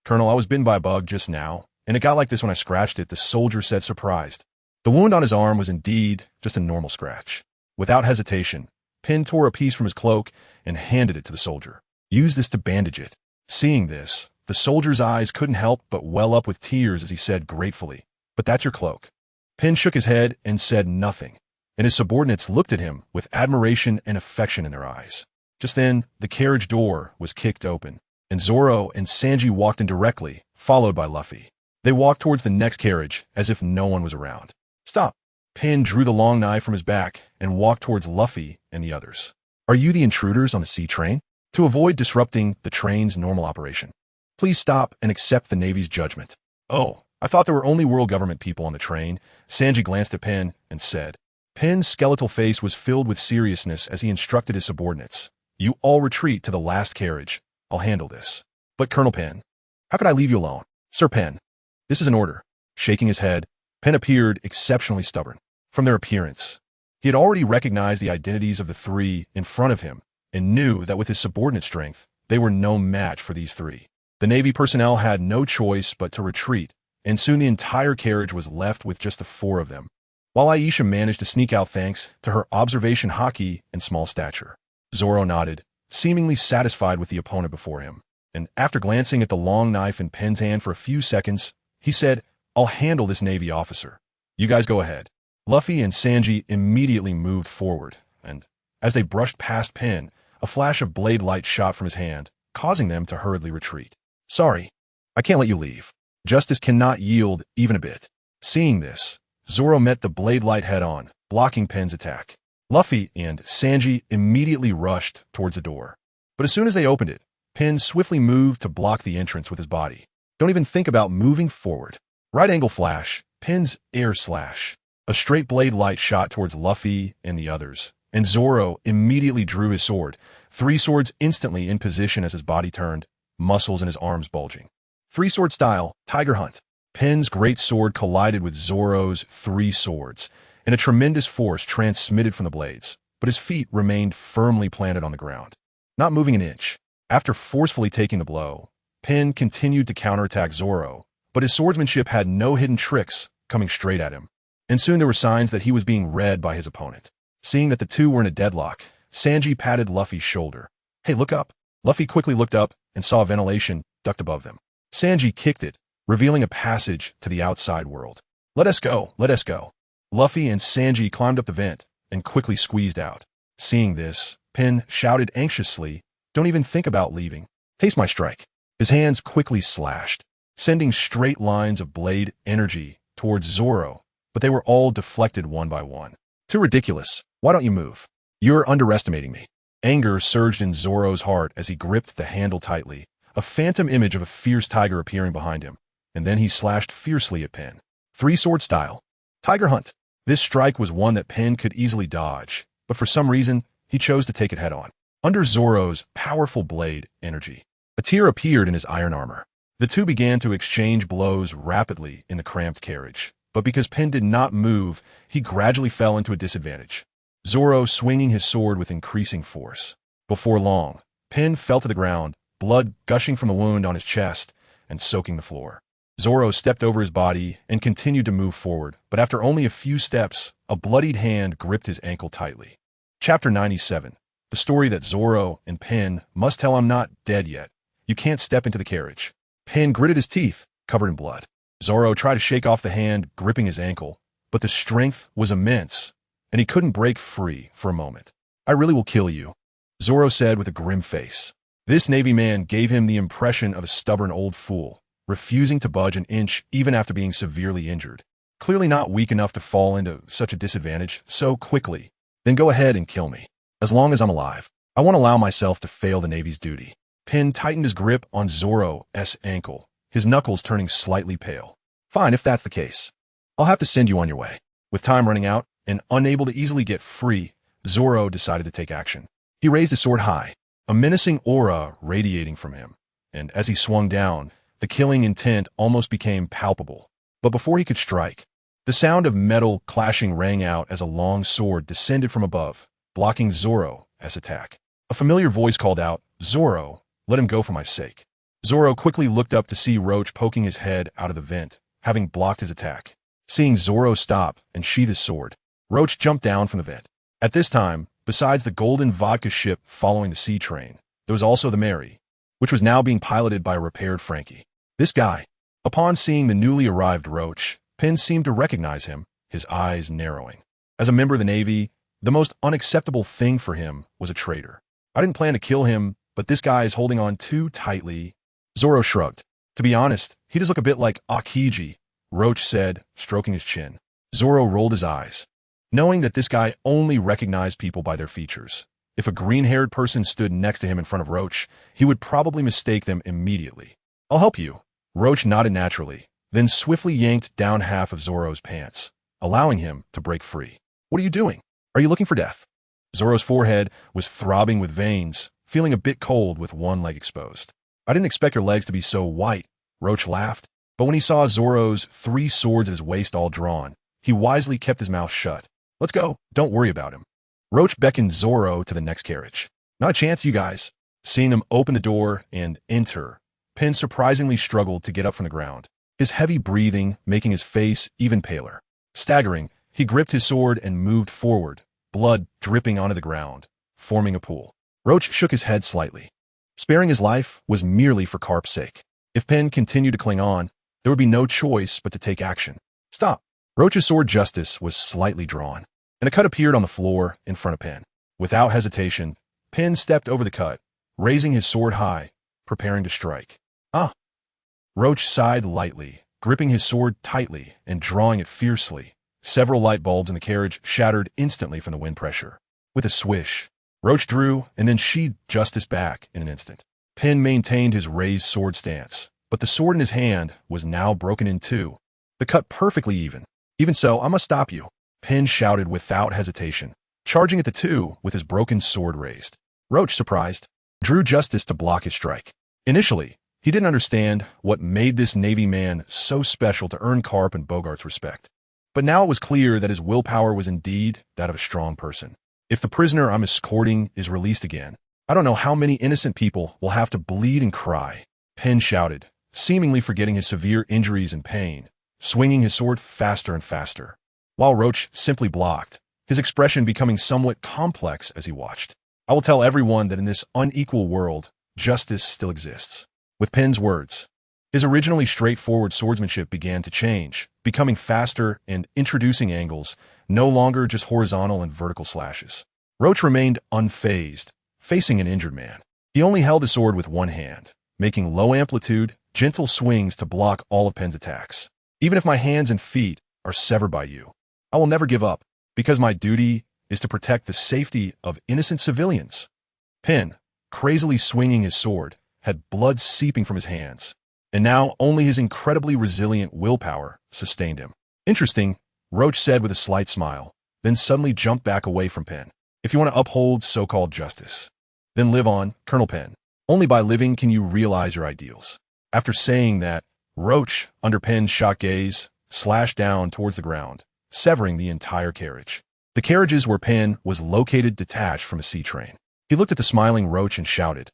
Colonel, I was bitten by a bug just now, and it got like this when I scratched it, the soldier said, surprised. The wound on his arm was indeed just a normal scratch. Without hesitation, Pin tore a piece from his cloak and handed it to the soldier. Use this to bandage it. Seeing this, the soldier's eyes couldn't help but well up with tears as he said gratefully, "But that's your cloak." Pin shook his head and said nothing, and his subordinates looked at him with admiration and affection in their eyes. Just then, the carriage door was kicked open, and Zoro and Sanji walked in directly, followed by Luffy. They walked towards the next carriage as if no one was around. "Stop." Pin drew the long knife from his back and walked towards Luffy and the others. "Are you the intruders on the sea train? To avoid disrupting the train's normal operation, please stop and accept the Navy's judgment." "Oh, I thought there were only world government people on the train." Sanji glanced at Pin and said. Pin's skeletal face was filled with seriousness as he instructed his subordinates. "You all retreat to the last carriage. I'll handle this." "But Colonel Pin, how could I leave you alone?" "Sir Pin, this is an order." Shaking his head, Pin appeared exceptionally stubborn. From their appearance, he had already recognized the identities of the three in front of him and knew that with his subordinate strength, they were no match for these three. The Navy personnel had no choice but to retreat, and soon the entire carriage was left with just the four of them, while Aisha managed to sneak out thanks to her observation haki and small stature. Zoro nodded, seemingly satisfied with the opponent before him, and after glancing at the long knife in Pin's hand for a few seconds, he said, "I'll handle this Navy officer. You guys go ahead." Luffy and Sanji immediately moved forward, and as they brushed past Pin, a flash of blade light shot from his hand, causing them to hurriedly retreat. "Sorry, I can't let you leave. Justice cannot yield even a bit." Seeing this, Zoro met the blade light head-on, blocking Pin's attack. Luffy and Sanji immediately rushed towards the door. But as soon as they opened it, Pin swiftly moved to block the entrance with his body. Don't even think about moving forward. Right angle flash, Pin's air slash. A straight blade light shot towards Luffy and the others, and Zoro immediately drew his sword, three swords instantly in position as his body turned, muscles in his arms bulging. Three-sword style, Tiger Hunt. Pin's great sword collided with Zoro's three swords, and a tremendous force transmitted from the blades, but his feet remained firmly planted on the ground, not moving an inch. After forcefully taking the blow, Pin continued to counterattack Zoro, but his swordsmanship had no hidden tricks coming straight at him, and soon there were signs that he was being read by his opponent. Seeing that the two were in a deadlock, Sanji patted Luffy's shoulder. "Hey, look up." Luffy quickly looked up and saw a ventilation duct above them. Sanji kicked it, revealing a passage to the outside world. "Let us go, let us go." Luffy and Sanji climbed up the vent and quickly squeezed out. Seeing this, Pin shouted anxiously, "Don't even think about leaving. Taste my strike." His hands quickly slashed, sending straight lines of blade energy towards Zoro, but they were all deflected one by one. "Too ridiculous. Why don't you move? You're underestimating me." Anger surged in Zoro's heart as he gripped the handle tightly, a phantom image of a fierce tiger appearing behind him, and then he slashed fiercely at Pin. Three-sword style, Tiger Hunt. This strike was one that Pin could easily dodge, but for some reason, he chose to take it head-on. Under Zoro's powerful blade energy, a tear appeared in his iron armor. The two began to exchange blows rapidly in the cramped carriage, but because Pin did not move, he gradually fell into a disadvantage. Zoro swinging his sword with increasing force. Before long, Pin fell to the ground, blood gushing from the wound on his chest and soaking the floor. Zoro stepped over his body and continued to move forward, but after only a few steps, a bloodied hand gripped his ankle tightly. Chapter 97. The story that Zoro and Pin must tell I'm not dead yet. You can't step into the carriage. Pin gritted his teeth, covered in blood. Zoro tried to shake off the hand gripping his ankle, but the strength was immense, and he couldn't break free for a moment. "I really will kill you," Zoro said with a grim face. This Navy man gave him the impression of a stubborn old fool, refusing to budge an inch even after being severely injured. Clearly not weak enough to fall into such a disadvantage so quickly. "Then go ahead and kill me. As long as I'm alive, I won't allow myself to fail the Navy's duty." Pin tightened his grip on Zoro's ankle, his knuckles turning slightly pale. "Fine, if that's the case. I'll have to send you on your way." With time running out and unable to easily get free, Zoro decided to take action. He raised his sword high, a menacing aura radiating from him, and as he swung down, the killing intent almost became palpable. But before he could strike, the sound of metal clashing rang out as a long sword descended from above, blocking Zoro's attack. A familiar voice called out, "Zoro, let him go for my sake." Zoro quickly looked up to see Roach poking his head out of the vent, having blocked his attack. Seeing Zoro stop and sheath his sword, Roach jumped down from the vent. At this time, Besides the golden vodka ship following the sea train, there was also the Mary, which was now being piloted by a repaired Frankie. This guy. Upon seeing the newly arrived Roach, Penn seemed to recognize him, his eyes narrowing. As a member of the Navy, the most unacceptable thing for him was a traitor. I didn't plan to kill him, but this guy is holding on too tightly. Zoro shrugged. To be honest, he does look a bit like Aokiji, Roach said, stroking his chin. Zoro rolled his eyes, knowing that this guy only recognized people by their features. If a green-haired person stood next to him in front of Roach, he would probably mistake them immediately. I'll help you. Roach nodded naturally, then swiftly yanked down half of Zoro's pants, allowing him to break free. What are you doing? Are you looking for death? Zoro's forehead was throbbing with veins, feeling a bit cold with one leg exposed. I didn't expect your legs to be so white, Roach laughed, but when he saw Zoro's 3 swords at his waist all drawn, he wisely kept his mouth shut. Let's go. Don't worry about him. Roach beckoned Zoro to the next carriage. Not a chance, you guys. Seeing them open the door and enter, Penn surprisingly struggled to get up from the ground, his heavy breathing making his face even paler. Staggering, he gripped his sword and moved forward, blood dripping onto the ground, forming a pool. Roach shook his head slightly. Sparing his life was merely for Garp's sake. If Penn continued to cling on, there would be no choice but to take action. Stop. Roach's sword Justice was slightly drawn, and a cut appeared on the floor in front of Penn. Without hesitation, Penn stepped over the cut, raising his sword high, preparing to strike. Ah! Roach sighed lightly, gripping his sword tightly and drawing it fiercely. Several light bulbs in the carriage shattered instantly from the wind pressure. With a swish, Roach drew and then sheathed Justice back in an instant. Penn maintained his raised sword stance, but the sword in his hand was now broken in 2, the cut perfectly even. Even so, I must stop you, Penn shouted without hesitation, charging at the 2 with his broken sword raised. Roach, surprised, drew Justice to block his strike. Initially, he didn't understand what made this Navy man so special to earn Garp and Bogart's respect. But now it was clear that his willpower was indeed that of a strong person. If the prisoner I'm escorting is released again, I don't know how many innocent people will have to bleed and cry, Penn shouted, seemingly forgetting his severe injuries and pain, swinging his sword faster and faster, while Roach simply blocked, his expression becoming somewhat complex as he watched. I will tell everyone that in this unequal world, justice still exists. With Penn's words, his originally straightforward swordsmanship began to change, becoming faster and introducing angles, no longer just horizontal and vertical slashes. Roach remained unfazed, facing an injured man. He only held his sword with one hand, making low-amplitude, gentle swings to block all of Penn's attacks. Even if my hands and feet are severed by you, I will never give up, because my duty is to protect the safety of innocent civilians. Penn, crazily swinging his sword, had blood seeping from his hands, and now only his incredibly resilient willpower sustained him. Interesting, Roach said with a slight smile, then suddenly jumped back away from Penn. If you want to uphold so-called justice, then live on, Colonel Penn. Only by living can you realize your ideals. After saying that, Roach, under Penn's shocked gaze, slashed down towards the ground, severing the entire carriage. The carriages where Penn was located detached from a sea train. He looked at the smiling Roach and shouted,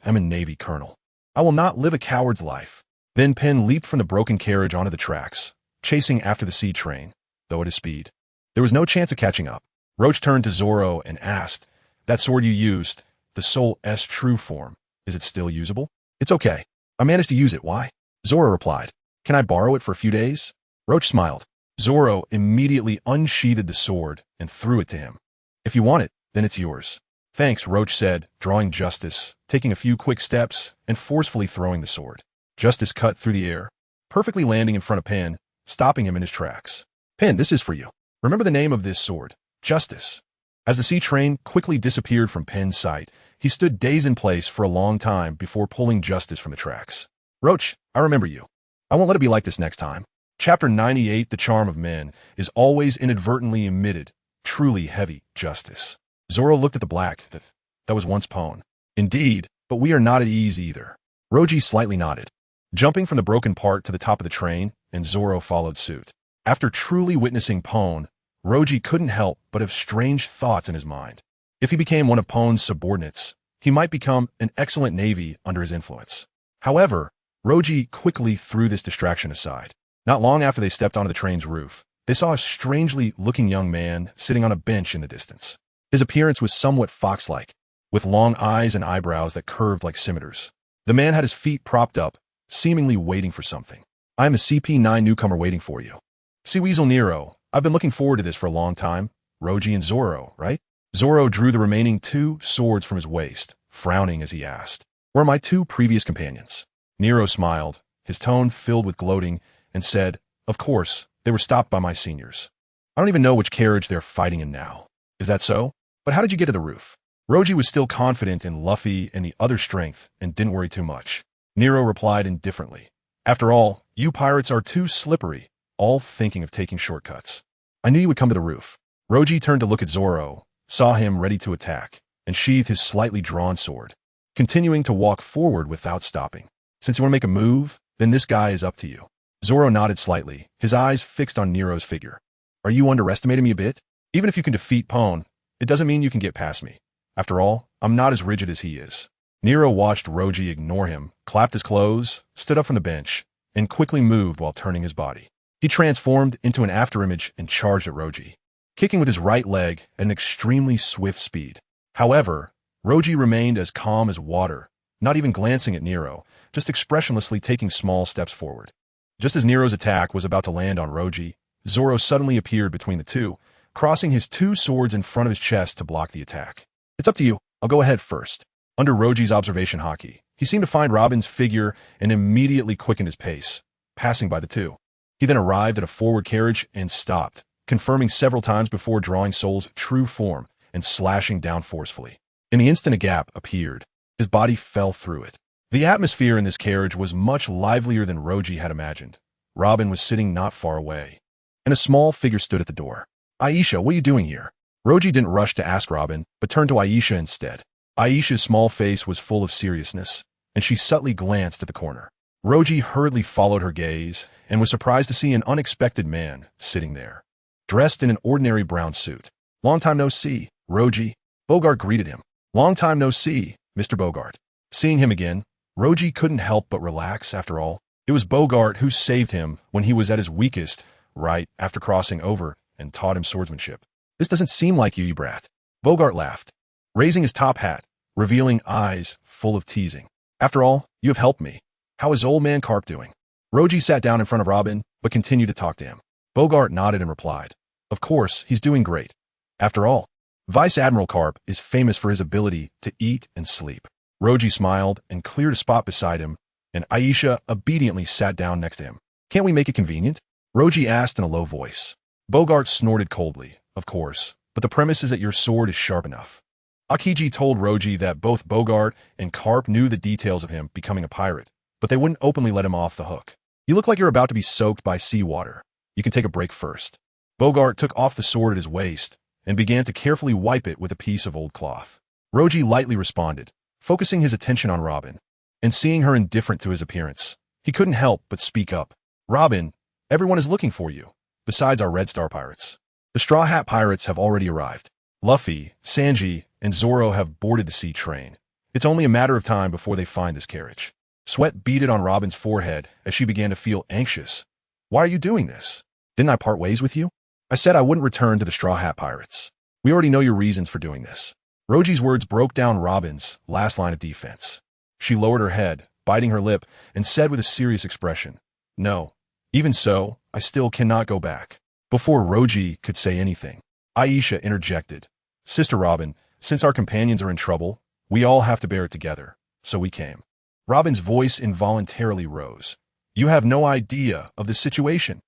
I'm a Navy colonel. I will not live a coward's life. Then Penn leaped from the broken carriage onto the tracks, chasing after the sea train, though at his speed. There was no chance of catching up. Roach turned to Zoro and asked, that sword you used, the Soul S true form, is it still usable? It's okay. I managed to use it. Why? Zoro replied, can I borrow it for a few days? Roach smiled. Zoro immediately unsheathed the sword and threw it to him. If you want it, then it's yours. Thanks, Roach said, drawing Justice, taking a few quick steps and forcefully throwing the sword. Justice cut through the air, perfectly landing in front of Penn, stopping him in his tracks. Penn, this is for you. Remember the name of this sword, Justice. As the sea train quickly disappeared from Penn's sight, he stood dazed in place for a long time before pulling Justice from the tracks. Roach, I remember you. I won't let it be like this next time. Chapter 98, The Charm of Men, is always inadvertently emitted, truly heavy justice. Zoro looked at the black that was once Pone. Indeed, but we are not at ease either. Roji slightly nodded, jumping from the broken part to the top of the train, and Zoro followed suit. After truly witnessing Pone, Roji couldn't help but have strange thoughts in his mind. If he became one of Pone's subordinates, he might become an excellent Navy under his influence. However, Roji quickly threw this distraction aside. Not long after they stepped onto the train's roof, they saw a strangely looking young man sitting on a bench in the distance. His appearance was somewhat fox-like, with long eyes and eyebrows that curved like scimitars. The man had his feet propped up, seemingly waiting for something. "I am a CP9 newcomer waiting for you. Sea Weasel Nero, I've been looking forward to this for a long time. Roji and Zoro, right?" Zoro drew the remaining 2 swords from his waist, frowning as he asked, "Where are my 2 previous companions?" Nero smiled, his tone filled with gloating, and said, "Of course, they were stopped by my seniors. I don't even know which carriage they're fighting in now." "Is that so? But how did you get to the roof?" Roji was still confident in Luffy and the other strength and didn't worry too much. Nero replied indifferently, "After all, you pirates are too slippery, all thinking of taking shortcuts. I knew you would come to the roof." Roji turned to look at Zoro, saw him ready to attack, and sheathed his slightly drawn sword, continuing to walk forward without stopping. "Since you want to make a move, then this guy is up to you." Zoro nodded slightly, his eyes fixed on Nero's figure. "Are you underestimating me a bit? Even if you can defeat Pone, it doesn't mean you can get past me. After all, I'm not as rigid as he is." Nero watched Roji ignore him, clapped his clothes, stood up from the bench, and quickly moved while turning his body. He transformed into an afterimage and charged at Roji, kicking with his right leg at an extremely swift speed. However, Roji remained as calm as water, not even glancing at Nero, just expressionlessly taking small steps forward. Just as Nero's attack was about to land on Roji, Zoro suddenly appeared between the two, crossing his 2 swords in front of his chest to block the attack. "It's up to you. I'll go ahead first." Under Roji's observation haki, he seemed to find Robin's figure and immediately quickened his pace, passing by the 2. He then arrived at a forward carriage and stopped, confirming several times before drawing Soul's true form and slashing down forcefully. In the instant a gap appeared, his body fell through it. The atmosphere in this carriage was much livelier than Roji had imagined. Robin was sitting not far away, and a small figure stood at the door. "Aisha, what are you doing here?" Roji didn't rush to ask Robin, but turned to Aisha instead. Aisha's small face was full of seriousness, and she subtly glanced at the corner. Roji hurriedly followed her gaze and was surprised to see an unexpected man sitting there, dressed in an ordinary brown suit. "Long time no see, Roji." Bogart greeted him. "Long time no see, Mr. Bogart." Seeing him again, Roji couldn't help but relax. After all, it was Bogart who saved him when he was at his weakest, right after crossing over and taught him swordsmanship. "This doesn't seem like you brat." Bogart laughed, raising his top hat, revealing eyes full of teasing. "After all, you have helped me. How is old man Garp doing?" Roji sat down in front of Robin, but continued to talk to him. Bogart nodded and replied, "Of course, he's doing great. After all, Vice Admiral Garp is famous for his ability to eat and sleep." Roji smiled and cleared a spot beside him, and Aisha obediently sat down next to him. "Can't we make it convenient?" Roji asked in a low voice. Bogart snorted coldly. "Of course, but the premise is that your sword is sharp enough." Akiji told Roji that both Bogart and Garp knew the details of him becoming a pirate, but they wouldn't openly let him off the hook. "You look like you're about to be soaked by seawater. You can take a break first." Bogart took off the sword at his waist and began to carefully wipe it with a piece of old cloth. Roji lightly responded, focusing his attention on Robin, and seeing her indifferent to his appearance. He couldn't help but speak up. "Robin, everyone is looking for you, besides our Red Star pirates. The Straw Hat pirates have already arrived. Luffy, Sanji, and Zoro have boarded the sea train. It's only a matter of time before they find this carriage." Sweat beaded on Robin's forehead as she began to feel anxious. "Why are you doing this? Didn't I part ways with you? I said I wouldn't return to the Straw Hat pirates. We already know your reasons for doing this." Roji's words broke down Robin's last line of defense. She lowered her head, biting her lip, and said with a serious expression, "No. Even so, I still cannot go back." Before Roji could say anything, Aisha interjected, "Sister Robin, since our companions are in trouble, we all have to bear it together, so we came." Robin's voice involuntarily rose. "You have no idea of the situation."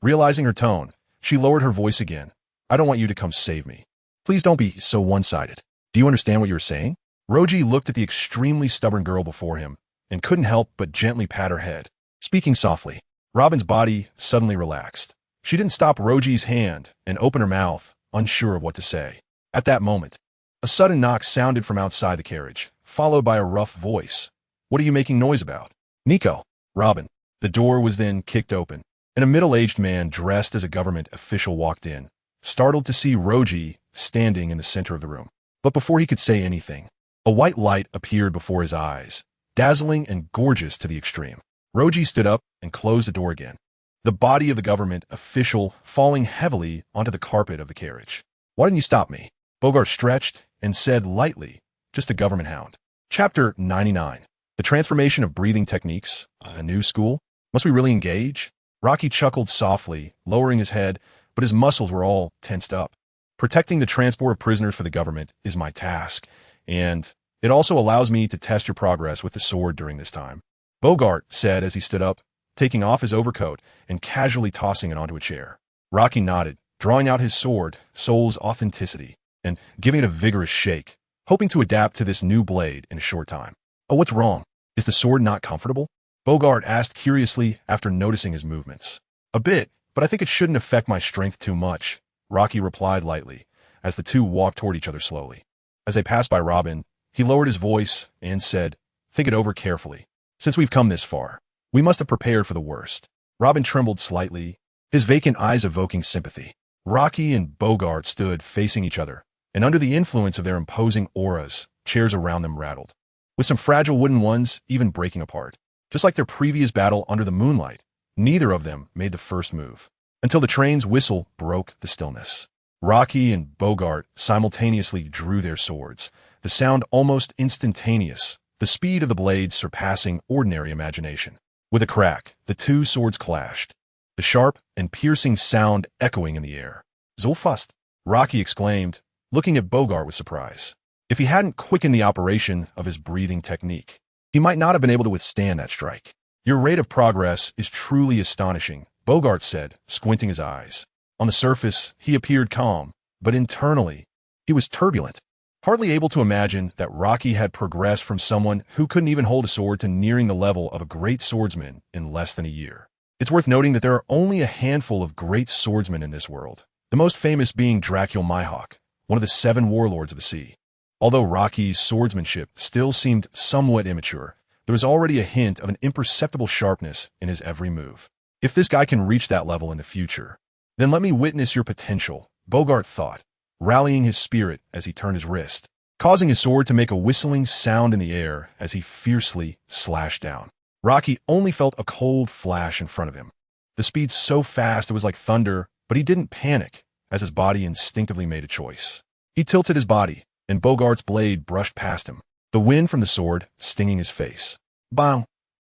Realizing her tone, she lowered her voice again. "I don't want you to come save me. Please don't be so one-sided. Do you understand what you're saying?" Roji looked at the extremely stubborn girl before him and couldn't help but gently pat her head. Speaking softly, Robin's body suddenly relaxed. She didn't stop Roji's hand and open her mouth, unsure of what to say. At that moment, a sudden knock sounded from outside the carriage, followed by a rough voice. "What are you making noise about?" "Nico." "Robin." The door was then kicked open, and a middle-aged man dressed as a government official walked in, startled to see Roji standing in the center of the room. But before he could say anything, a white light appeared before his eyes, dazzling and gorgeous to the extreme. Roji stood up and closed the door again, the body of the government official falling heavily onto the carpet of the carriage. "Why didn't you stop me?" Bogart stretched and said lightly, just a government hound. Chapter 99. The transformation of breathing techniques, a new school. Must we really engage? Rocky chuckled softly, lowering his head, but his muscles were all tensed up. Protecting the transport of prisoners for the government is my task, and it also allows me to test your progress with the sword during this time. Bogart said as he stood up, taking off his overcoat and casually tossing it onto a chair. Rocky nodded, drawing out his sword, Soul's authenticity, and giving it a vigorous shake, hoping to adapt to this new blade in a short time. Oh, what's wrong? Is the sword not comfortable? Bogart asked curiously after noticing his movements. A bit, but I think it shouldn't affect my strength too much, Rocky replied lightly, as the two walked toward each other slowly. As they passed by Robin, he lowered his voice and said, "Think it over carefully. Since we've come this far, we must have prepared for the worst." Robin trembled slightly, his vacant eyes evoking sympathy. Rocky and Bogart stood facing each other, and under the influence of their imposing auras, chairs around them rattled, with some fragile wooden ones even breaking apart. Just like their previous battle under the moonlight, neither of them made the first move, until the train's whistle broke the stillness. Rocky and Bogart simultaneously drew their swords, the sound almost instantaneous, the speed of the blades surpassing ordinary imagination. With a crack, the two swords clashed, the sharp and piercing sound echoing in the air. "So fast," Rocky exclaimed, looking at Bogart with surprise. If he hadn't quickened the operation of his breathing technique, he might not have been able to withstand that strike. "Your rate of progress is truly astonishing," Bogart said, squinting his eyes. On the surface, he appeared calm, but internally, he was turbulent, hardly able to imagine that Rocky had progressed from someone who couldn't even hold a sword to nearing the level of a great swordsman in less than a year. It's worth noting that there are only a handful of great swordsmen in this world, the most famous being Dracul Mihawk, one of the 7 warlords of the sea. Although Rocky's swordsmanship still seemed somewhat immature, there was already a hint of an imperceptible sharpness in his every move. If this guy can reach that level in the future, then let me witness your potential, Bogart thought, rallying his spirit as he turned his wrist, causing his sword to make a whistling sound in the air as he fiercely slashed down. Rocky only felt a cold flash in front of him. The speed so fast it was like thunder, but he didn't panic as his body instinctively made a choice. He tilted his body, and Bogart's blade brushed past him, the wind from the sword stinging his face. Bang!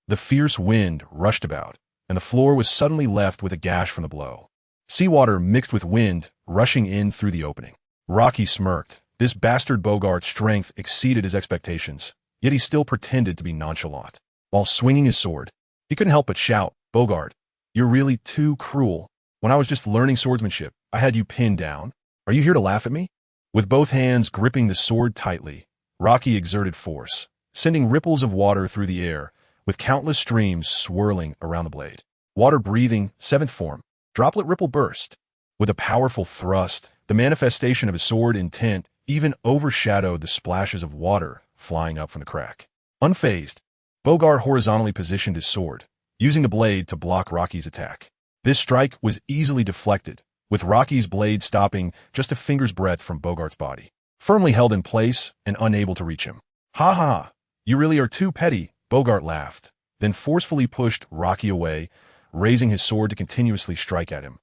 The fierce wind rushed about, and the floor was suddenly left with a gash from the blow. Seawater mixed with wind rushing in through the opening. Rocky smirked. This bastard Bogart's strength exceeded his expectations, yet he still pretended to be nonchalant. While swinging his sword, he couldn't help but shout, "Bogart, you're really too cruel. When I was just learning swordsmanship, I had you pinned down. Are you here to laugh at me?" With both hands gripping the sword tightly, Rocky exerted force, sending ripples of water through the air, with countless streams swirling around the blade. Water-breathing, 7th form, droplet ripple burst. With a powerful thrust, the manifestation of his sword intent even overshadowed the splashes of water flying up from the crack. Unfazed, Bogart horizontally positioned his sword, using the blade to block Rocky's attack. This strike was easily deflected, with Rocky's blade stopping just a finger's breadth from Bogart's body, firmly held in place and unable to reach him. "Ha ha! You really are too petty," Bogart laughed, then forcefully pushed Rocky away, raising his sword to continuously strike at him,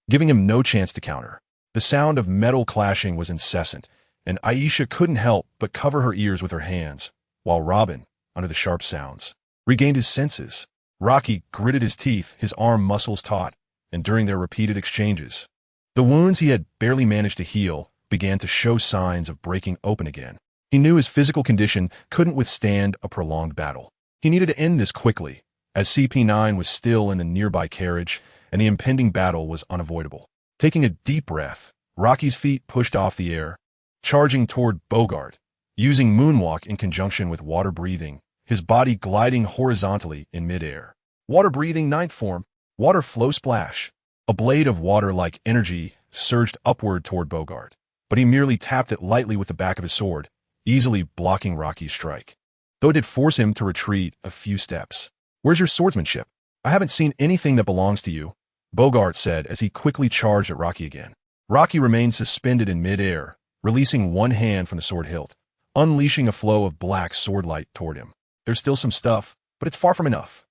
giving him no chance to counter. The sound of metal clashing was incessant, and Aisha couldn't help but cover her ears with her hands, while Robin, under the sharp sounds, regained his senses. Rocky gritted his teeth, his arm muscles taut, and during their repeated exchanges, the wounds he had barely managed to heal began to show signs of breaking open again. He knew his physical condition couldn't withstand a prolonged battle. He needed to end this quickly, as CP9 was still in the nearby carriage, and the impending battle was unavoidable. Taking a deep breath, Rocky's feet pushed off the air, charging toward Bogart, using moonwalk in conjunction with water breathing, his body gliding horizontally in midair. Water breathing, 9th form, water flow splash. A blade of water-like energy surged upward toward Bogart, but he merely tapped it lightly with the back of his sword, easily blocking Rocky's strike, though it did force him to retreat a few steps. "Where's your swordsmanship? I haven't seen anything that belongs to you," Bogart said as he quickly charged at Rocky again. Rocky remained suspended in midair, releasing one hand from the sword hilt, unleashing a flow of black sword light toward him. "There's still some stuff, but it's far from enough."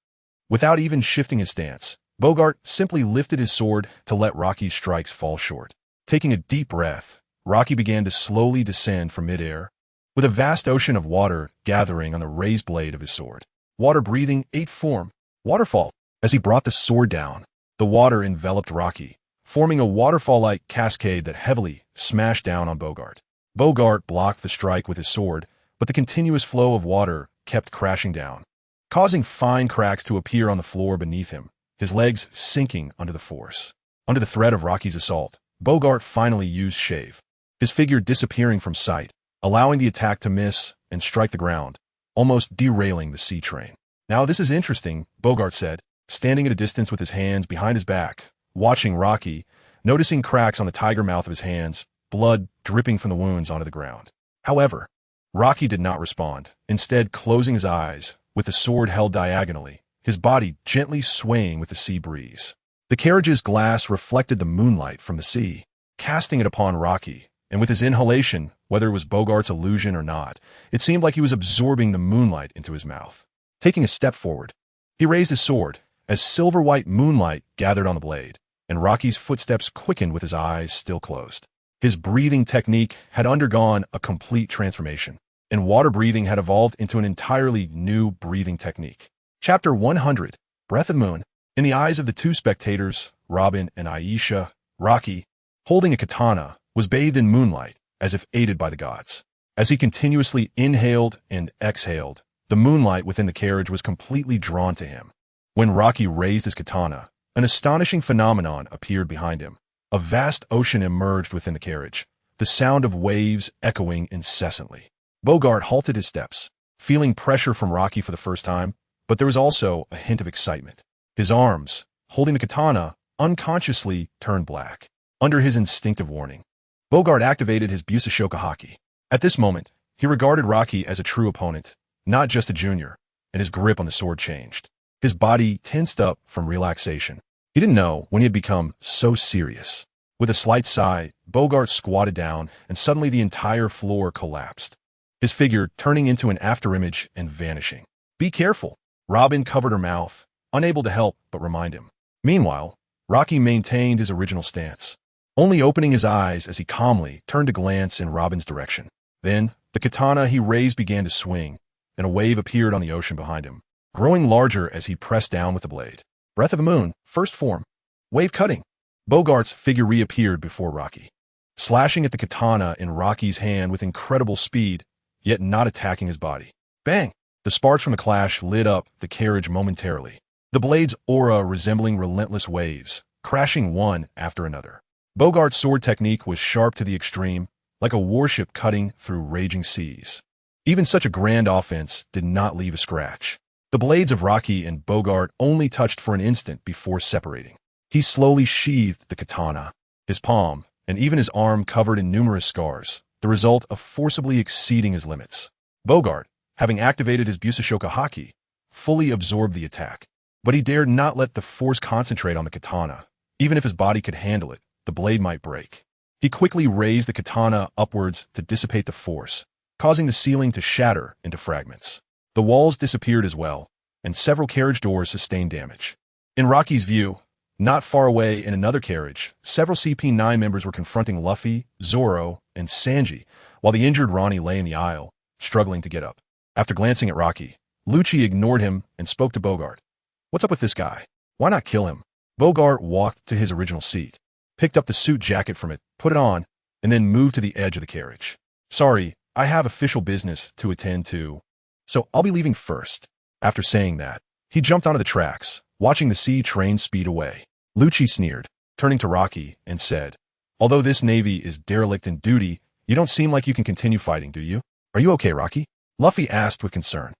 Without even shifting his stance, Bogart simply lifted his sword to let Rocky's strikes fall short. Taking a deep breath, Rocky began to slowly descend from midair, with a vast ocean of water gathering on the raised blade of his sword. Water-breathing, eighth-form, waterfall. As he brought the sword down, the water enveloped Rocky, forming a waterfall-like cascade that heavily smashed down on Bogart. Bogart blocked the strike with his sword, but the continuous flow of water kept crashing down, causing fine cracks to appear on the floor beneath him, his legs sinking under the force. Under the threat of Rocky's assault, Bogart finally used shave, his figure disappearing from sight, allowing the attack to miss and strike the ground, almost derailing the sea train. "Now this is interesting," Bogart said, standing at a distance with his hands behind his back, watching Rocky, noticing cracks on the tiger mouth of his hands, blood dripping from the wounds onto the ground. However, Rocky did not respond, instead closing his eyes, with the sword held diagonally, his body gently swaying with the sea breeze. The carriage's glass reflected the moonlight from the sea, casting it upon Rocky, and with his inhalation, whether it was Bogart's illusion or not, it seemed like he was absorbing the moonlight into his mouth. Taking a step forward, he raised his sword, as silver-white moonlight gathered on the blade, and Rocky's footsteps quickened with his eyes still closed. His breathing technique had undergone a complete transformation, and water breathing had evolved into an entirely new breathing technique. Chapter 100, Breath of the Moon. In the eyes of the two spectators, Robin and Aisha, Rocky, holding a katana, was bathed in moonlight, as if aided by the gods. As he continuously inhaled and exhaled, the moonlight within the carriage was completely drawn to him. When Rocky raised his katana, an astonishing phenomenon appeared behind him. A vast ocean emerged within the carriage, the sound of waves echoing incessantly. Bogart halted his steps, feeling pressure from Rocky for the first time, but there was also a hint of excitement. His arms, holding the katana, unconsciously turned black. Under his instinctive warning, Bogart activated his Busashoka Haki. At this moment, he regarded Rocky as a true opponent, not just a junior, and his grip on the sword changed. His body tensed up from relaxation. He didn't know when he had become so serious. With a slight sigh, Bogart squatted down, and suddenly the entire floor collapsed, his figure turning into an afterimage and vanishing. "Be careful." Robin covered her mouth, unable to help but remind him. Meanwhile, Rocky maintained his original stance, only opening his eyes as he calmly turned to glance in Robin's direction. Then, the katana he raised began to swing, and a wave appeared on the ocean behind him, growing larger as he pressed down with the blade. Breath of the Moon, first form. Wave cutting. Bogart's figure reappeared before Rocky, slashing at the katana in Rocky's hand with incredible speed, yet not attacking his body. Bang! The sparks from the clash lit up the carriage momentarily, the blade's aura resembling relentless waves, crashing one after another. Bogart's sword technique was sharp to the extreme, like a warship cutting through raging seas. Even such a grand offense did not leave a scratch. The blades of Rocky and Bogart only touched for an instant before separating. He slowly sheathed the katana, his palm, and even his arm covered in numerous scars, the result of forcibly exceeding his limits. Bogart, having activated his Busashoka Haki, fully absorbed the attack, but he dared not let the force concentrate on the katana. Even if his body could handle it, the blade might break. He quickly raised the katana upwards to dissipate the force, causing the ceiling to shatter into fragments. The walls disappeared as well, and several carriage doors sustained damage. In Rocky's view, not far away in another carriage, several CP9 members were confronting Luffy, Zoro, and Sanji, while the injured Ronnie lay in the aisle, struggling to get up. After glancing at Rocky, Lucci ignored him and spoke to Bogart. "What's up with this guy? Why not kill him?" Bogart walked to his original seat, picked up the suit jacket from it, put it on, and then moved to the edge of the carriage. "Sorry, I have official business to attend to, so I'll be leaving first." After saying that, he jumped onto the tracks, watching the sea train speed away. Lucci sneered, turning to Rocky, and said, "Although this Navy is derelict in duty, you don't seem like you can continue fighting, do you? Are you okay, Rocky?" Luffy asked with concern.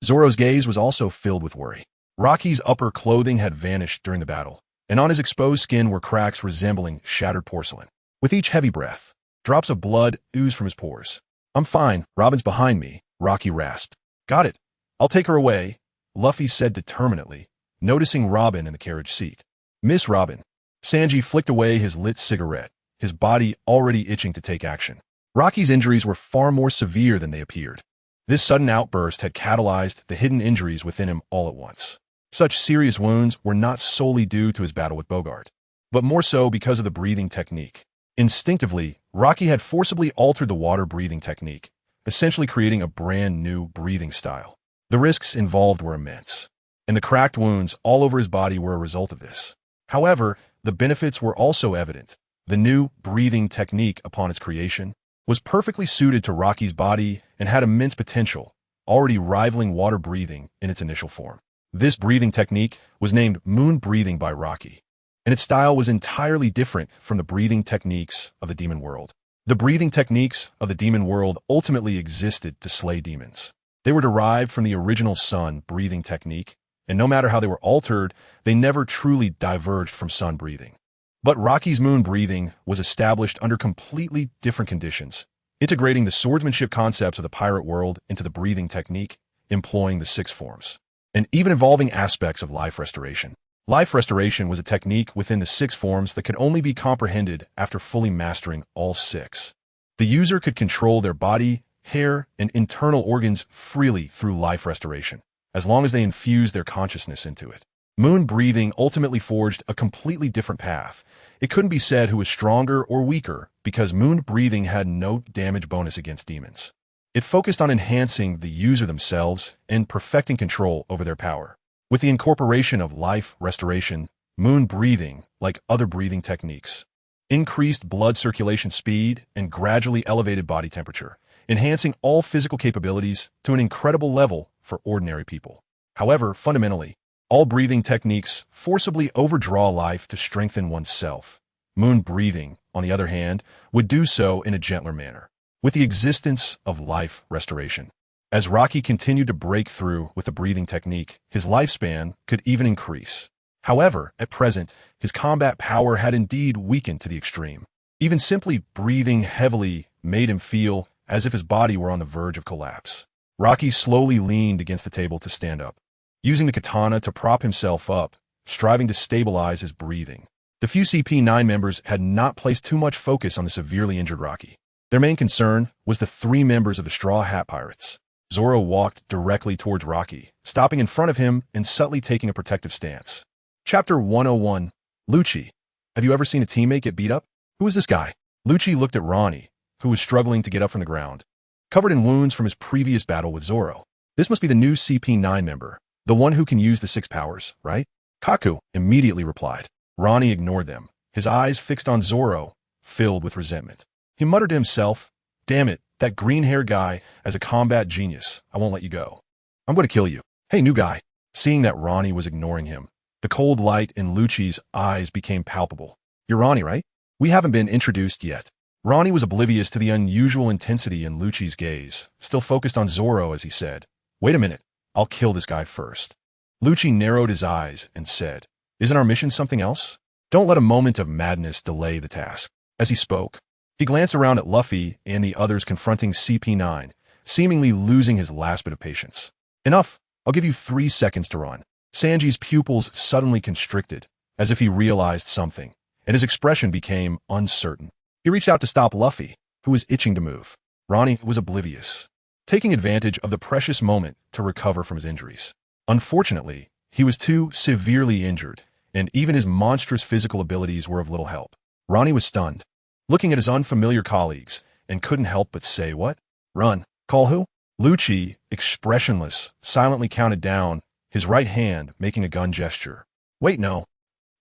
Zoro's gaze was also filled with worry. Rocky's upper clothing had vanished during the battle, and on his exposed skin were cracks resembling shattered porcelain. With each heavy breath, drops of blood oozed from his pores. "I'm fine, Robin's behind me," Rocky rasped. "Got it. I'll take her away," Luffy said determinedly, noticing Robin in the carriage seat. "Miss Robin." Sanji flicked away his lit cigarette, his body already itching to take action. Rocky's injuries were far more severe than they appeared. This sudden outburst had catalyzed the hidden injuries within him all at once. Such serious wounds were not solely due to his battle with Bogart, but more so because of the breathing technique. Instinctively, Rocky had forcibly altered the water-breathing technique, essentially creating a brand new breathing style. The risks involved were immense, and the cracked wounds all over his body were a result of this. However, the benefits were also evident. The new breathing technique, upon its creation, was perfectly suited to Rocky's body and had immense potential, already rivaling water breathing in its initial form. This breathing technique was named moon breathing by Rocky, and its style was entirely different from the breathing techniques of the demon world. The breathing techniques of the demon world ultimately existed to slay demons. They were derived from the original sun breathing technique, and no matter how they were altered, they never truly diverged from sun breathing. But Rocky's moon breathing was established under completely different conditions, integrating the swordsmanship concepts of the pirate world into the breathing technique, employing the 6 forms, and even involving aspects of life restoration. Life restoration was a technique within the 6 forms that could only be comprehended after fully mastering all 6. The user could control their body, hair, and internal organs freely through life restoration, as long as they infused their consciousness into it. Moon breathing ultimately forged a completely different path. It couldn't be said who was stronger or weaker because moon breathing had no damage bonus against demons. It focused on enhancing the user themselves and perfecting control over their power. With the incorporation of life restoration, moon breathing, like other breathing techniques, increased blood circulation speed and gradually elevated body temperature, enhancing all physical capabilities to an incredible level for ordinary people. However, fundamentally, all breathing techniques forcibly overdraw life to strengthen oneself. Moon breathing, on the other hand, would do so in a gentler manner, with the existence of life restoration. As Rocky continued to break through with the breathing technique, his lifespan could even increase. However, at present, his combat power had indeed weakened to the extreme. Even simply breathing heavily made him feel as if his body were on the verge of collapse. Rocky slowly leaned against the table to stand up, using the katana to prop himself up, striving to stabilize his breathing. The few CP9 members had not placed too much focus on the severely injured Rocky. Their main concern was the 3 members of the Straw Hat Pirates. Zoro walked directly towards Rocky, stopping in front of him and subtly taking a protective stance. Chapter 101. Lucci. Have you ever seen a teammate get beat up? Who is this guy? Lucci looked at Ronnie, who was struggling to get up from the ground, covered in wounds from his previous battle with Zoro. This must be the new CP9 member, the one who can use the 6 powers, right? Kaku immediately replied. Ronnie ignored them, his eyes fixed on Zoro, filled with resentment. He muttered to himself, "Damn it, that green-haired guy, as a combat genius, I won't let you go. I'm going to kill you. Hey, new guy." Seeing that Ronnie was ignoring him, the cold light in Lucci's eyes became palpable. "You're Ronnie, right? We haven't been introduced yet." Ronnie was oblivious to the unusual intensity in Lucci's gaze, still focused on Zoro as he said, "Wait a minute, I'll kill this guy first." Lucci narrowed his eyes and said, "Isn't our mission something else? Don't let a moment of madness delay the task." As he spoke, he glanced around at Luffy and the others confronting CP9, seemingly losing his last bit of patience. "Enough, I'll give you 3 seconds to run." Sanji's pupils suddenly constricted, as if he realized something, and his expression became uncertain. He reached out to stop Luffy, who was itching to move. Ronnie was oblivious, taking advantage of the precious moment to recover from his injuries. Unfortunately, he was too severely injured, and even his monstrous physical abilities were of little help. Ronnie was stunned, looking at his unfamiliar colleagues, and couldn't help but say, "What? Run? Call who?" Lucci, expressionless, silently counted down, his right hand making a gun gesture. "Wait, no."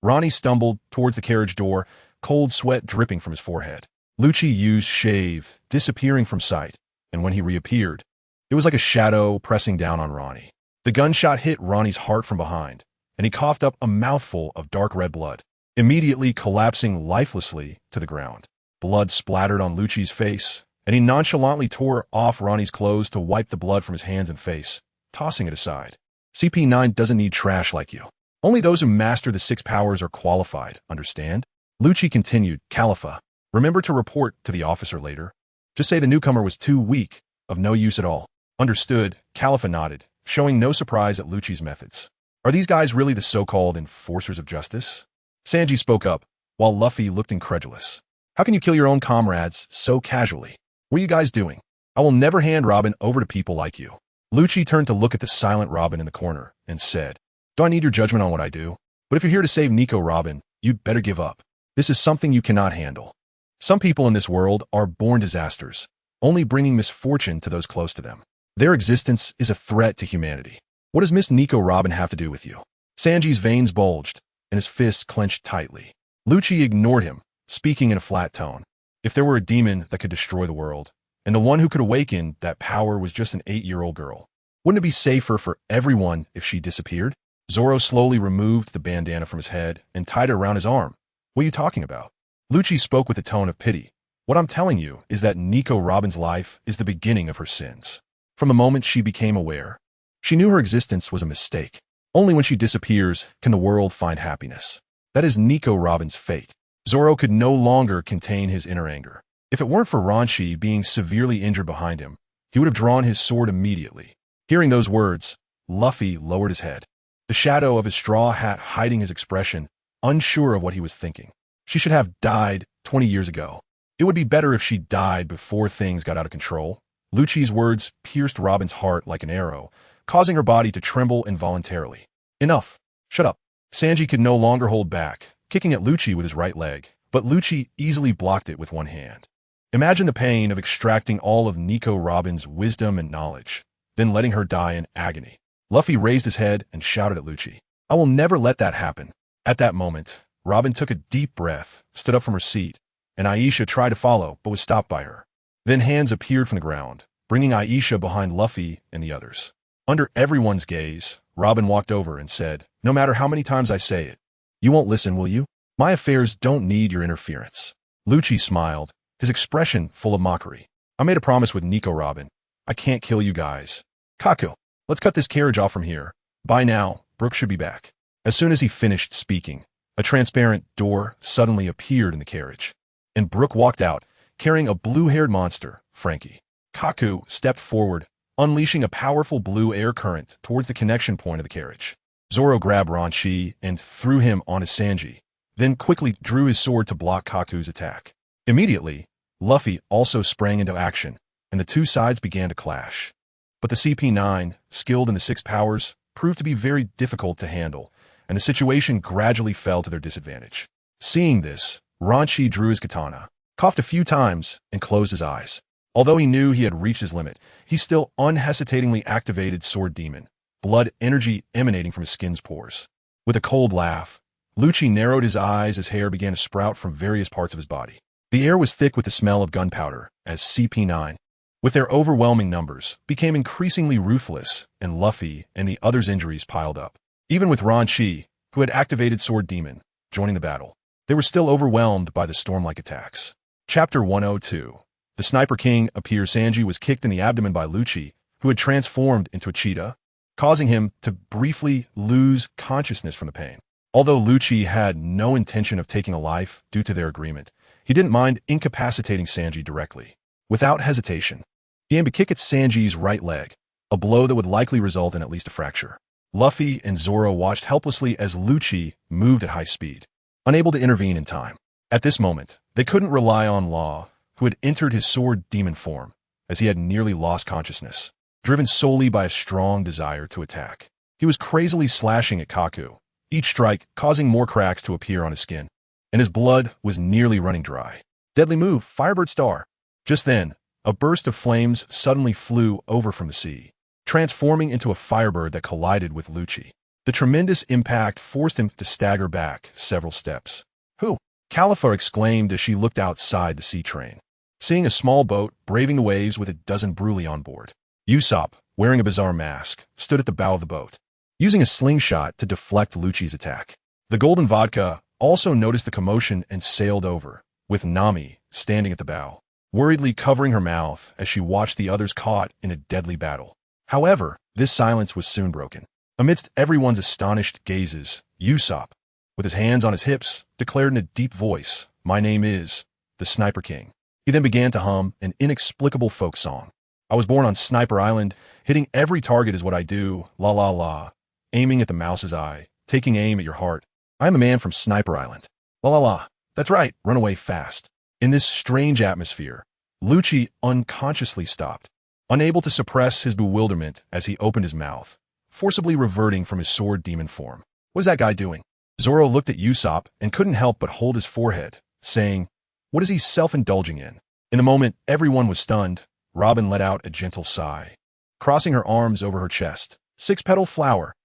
Ronnie stumbled towards the carriage door, cold sweat dripping from his forehead. Lucci used shave, disappearing from sight, and when he reappeared, it was like a shadow pressing down on Ronnie. The gunshot hit Ronnie's heart from behind, and he coughed up a mouthful of dark red blood, immediately collapsing lifelessly to the ground. Blood splattered on Lucci's face, and he nonchalantly tore off Ronnie's clothes to wipe the blood from his hands and face, tossing it aside. "CP9 doesn't need trash like you. Only those who master the 6 powers are qualified, understand?" Lucci continued, "Khalifa, remember to report to the officer later. Just say the newcomer was too weak, of no use at all." "Understood," Khalifa nodded, showing no surprise at Lucci's methods. "Are these guys really the so-called enforcers of justice?" Sanji spoke up, while Luffy looked incredulous. "How can you kill your own comrades so casually? What are you guys doing? I will never hand Robin over to people like you." Lucci turned to look at the silent Robin in the corner and said, "Do I need your judgment on what I do? But if you're here to save Nico, Robin, you'd better give up. This is something you cannot handle." Some people in this world are born disasters, only bringing misfortune to those close to them. Their existence is a threat to humanity. What does Miss Nico Robin have to do with you? Sanji's veins bulged, and his fists clenched tightly. Lucci ignored him, speaking in a flat tone. If there were a demon that could destroy the world, and the one who could awaken that power was just an 8-year-old girl, wouldn't it be safer for everyone if she disappeared? Zoro slowly removed the bandana from his head and tied it around his arm. What are you talking about? Lucci spoke with a tone of pity. What I'm telling you is that Nico Robin's life is the beginning of her sins. From the moment she became aware, she knew her existence was a mistake. Only when she disappears can the world find happiness. That is Nico Robin's fate. Zoro could no longer contain his inner anger. If it weren't for Ranchi being severely injured behind him, he would have drawn his sword immediately. Hearing those words, Luffy lowered his head, the shadow of his straw hat hiding his expression, unsure of what he was thinking. She should have died 20 years ago. It would be better if she died before things got out of control. Lucci's words pierced Robin's heart like an arrow, causing her body to tremble involuntarily. Enough. Shut up. Sanji could no longer hold back, kicking at Lucci with his right leg, but Lucci easily blocked it with one hand. Imagine the pain of extracting all of Nico Robin's wisdom and knowledge, then letting her die in agony. Luffy raised his head and shouted at Lucci. I will never let that happen. At that moment, Robin took a deep breath, stood up from her seat, and Aisha tried to follow but was stopped by her. Then hands appeared from the ground, bringing Aisha behind Luffy and the others. Under everyone's gaze, Robin walked over and said, no matter how many times I say it, you won't listen, will you? My affairs don't need your interference. Lucci smiled, his expression full of mockery. I made a promise with Nico Robin. I can't kill you guys. Kaku, let's cut this carriage off from here. By now, Brook should be back. As soon as he finished speaking, a transparent door suddenly appeared in the carriage, and Brook walked out, carrying a blue-haired monster, Frankie. Kaku stepped forward, unleashing a powerful blue air current towards the connection point of the carriage. Zoro grabbed Ranchi and threw him onto Sanji, then quickly drew his sword to block Kaku's attack. Immediately, Luffy also sprang into action, and the two sides began to clash. But the CP9, skilled in the 6 powers, proved to be very difficult to handle, and the situation gradually fell to their disadvantage. Seeing this, Ranchi drew his katana, coughed a few times, and closed his eyes. Although he knew he had reached his limit, he still unhesitatingly activated Sword Demon, blood energy emanating from his skin's pores. With a cold laugh, Lucci narrowed his eyes as hair began to sprout from various parts of his body. The air was thick with the smell of gunpowder, as CP9, with their overwhelming numbers, became increasingly ruthless, and Luffy and the others' injuries piled up. Even with Ranchi, who had activated Sword Demon, joining the battle, they were still overwhelmed by the storm-like attacks. Chapter 102. The Sniper King appears. Sanji was kicked in the abdomen by Lucci, who had transformed into a cheetah, causing him to briefly lose consciousness from the pain. Although Lucci had no intention of taking a life due to their agreement, he didn't mind incapacitating Sanji directly. Without hesitation, he aimed to kick at Sanji's right leg, a blow that would likely result in at least a fracture. Luffy and Zoro watched helplessly as Lucci moved at high speed, unable to intervene in time. At this moment, they couldn't rely on Law, who had entered his sword demon form, as he had nearly lost consciousness, driven solely by a strong desire to attack. He was crazily slashing at Kaku, each strike causing more cracks to appear on his skin, and his blood was nearly running dry. Deadly move, Firebird Star. Just then, a burst of flames suddenly flew over from the sea, transforming into a firebird that collided with Lucci. The tremendous impact forced him to stagger back several steps. Who? Califa exclaimed as she looked outside the sea train, seeing a small boat braving the waves with a dozen Bruli on board. Usopp, wearing a bizarre mask, stood at the bow of the boat, using a slingshot to deflect Lucci's attack. The Golden Vodka also noticed the commotion and sailed over, with Nami standing at the bow, worriedly covering her mouth as she watched the others caught in a deadly battle. However, this silence was soon broken. Amidst everyone's astonished gazes, Usopp, with his hands on his hips, declared in a deep voice, "My name is the Sniper King." He then began to hum an inexplicable folk song. I was born on Sniper Island, hitting every target is what I do, la la la, aiming at the mouse's eye, taking aim at your heart. I am a man from Sniper Island. La la la, that's right, run away fast. In this strange atmosphere, Lucci unconsciously stopped, unable to suppress his bewilderment as he opened his mouth, forcibly reverting from his sword demon form. What is that guy doing? Zoro looked at Usopp and couldn't help but hold his forehead, saying, What is he self-indulging in? In the moment, everyone was stunned. Robin let out a gentle sigh. Crossing her arms over her chest, six-petal flower.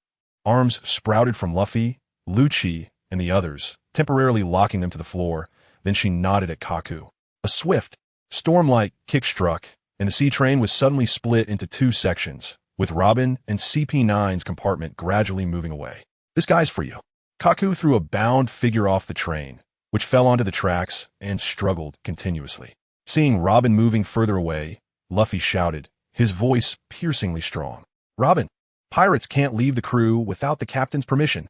Arms sprouted from Luffy, Lucci, and the others, temporarily locking them to the floor. Then she nodded at Kaku. A swift, storm-like kick struck, and the sea train was suddenly split into two sections, with Robin and CP9's compartment gradually moving away. This guy's for you. Kaku threw a bound figure off the train, which fell onto the tracks and struggled continuously. Seeing Robin moving further away, Luffy shouted, his voice piercingly strong. Robin, pirates can't leave the crew without the captain's permission.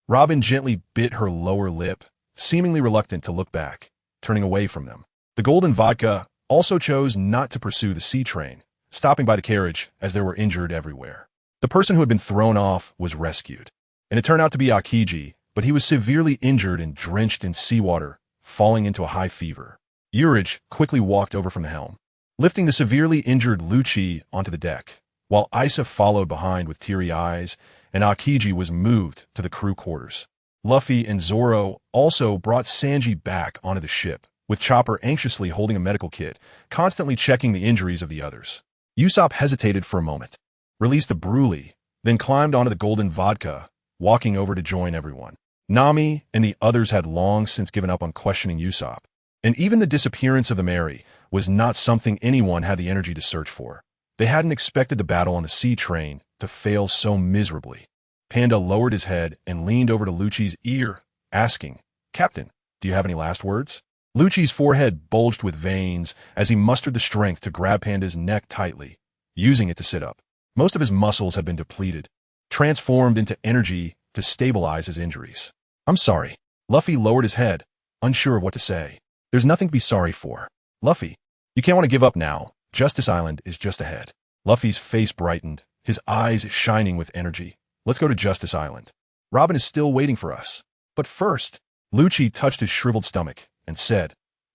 Robin gently bit her lower lip, seemingly reluctant to look back, turning away from them. The golden vodka also chose not to pursue the sea train, stopping by the carriage as there were injured everywhere. The person who had been thrown off was rescued, and it turned out to be Akiji, but he was severely injured and drenched in seawater, falling into a high fever. Urich quickly walked over from the helm, lifting the severely injured Lucci onto the deck, while Isa followed behind with teary eyes, and Akiji was moved to the crew quarters. Luffy and Zoro also brought Sanji back onto the ship, with Chopper anxiously holding a medical kit, constantly checking the injuries of the others. Usopp hesitated for a moment, released a Bruli, then climbed onto the golden vodka, walking over to join everyone. Nami and the others had long since given up on questioning Usopp, and even the disappearance of the Mary was not something anyone had the energy to search for. They hadn't expected the battle on the sea train to fail so miserably. Panda lowered his head and leaned over to Lucci's ear, asking, Captain, do you have any last words? Lucci's forehead bulged with veins as he mustered the strength to grab Panda's neck tightly, using it to sit up. Most of his muscles had been depleted, transformed into energy to stabilize his injuries. I'm sorry. Luffy lowered his head, unsure of what to say. There's nothing to be sorry for. Luffy, you can't want to give up now. Justice Island is just ahead. Luffy's face brightened, his eyes shining with energy. Let's go to Justice Island. Robin is still waiting for us. But first, Lucci touched his shriveled stomach and said,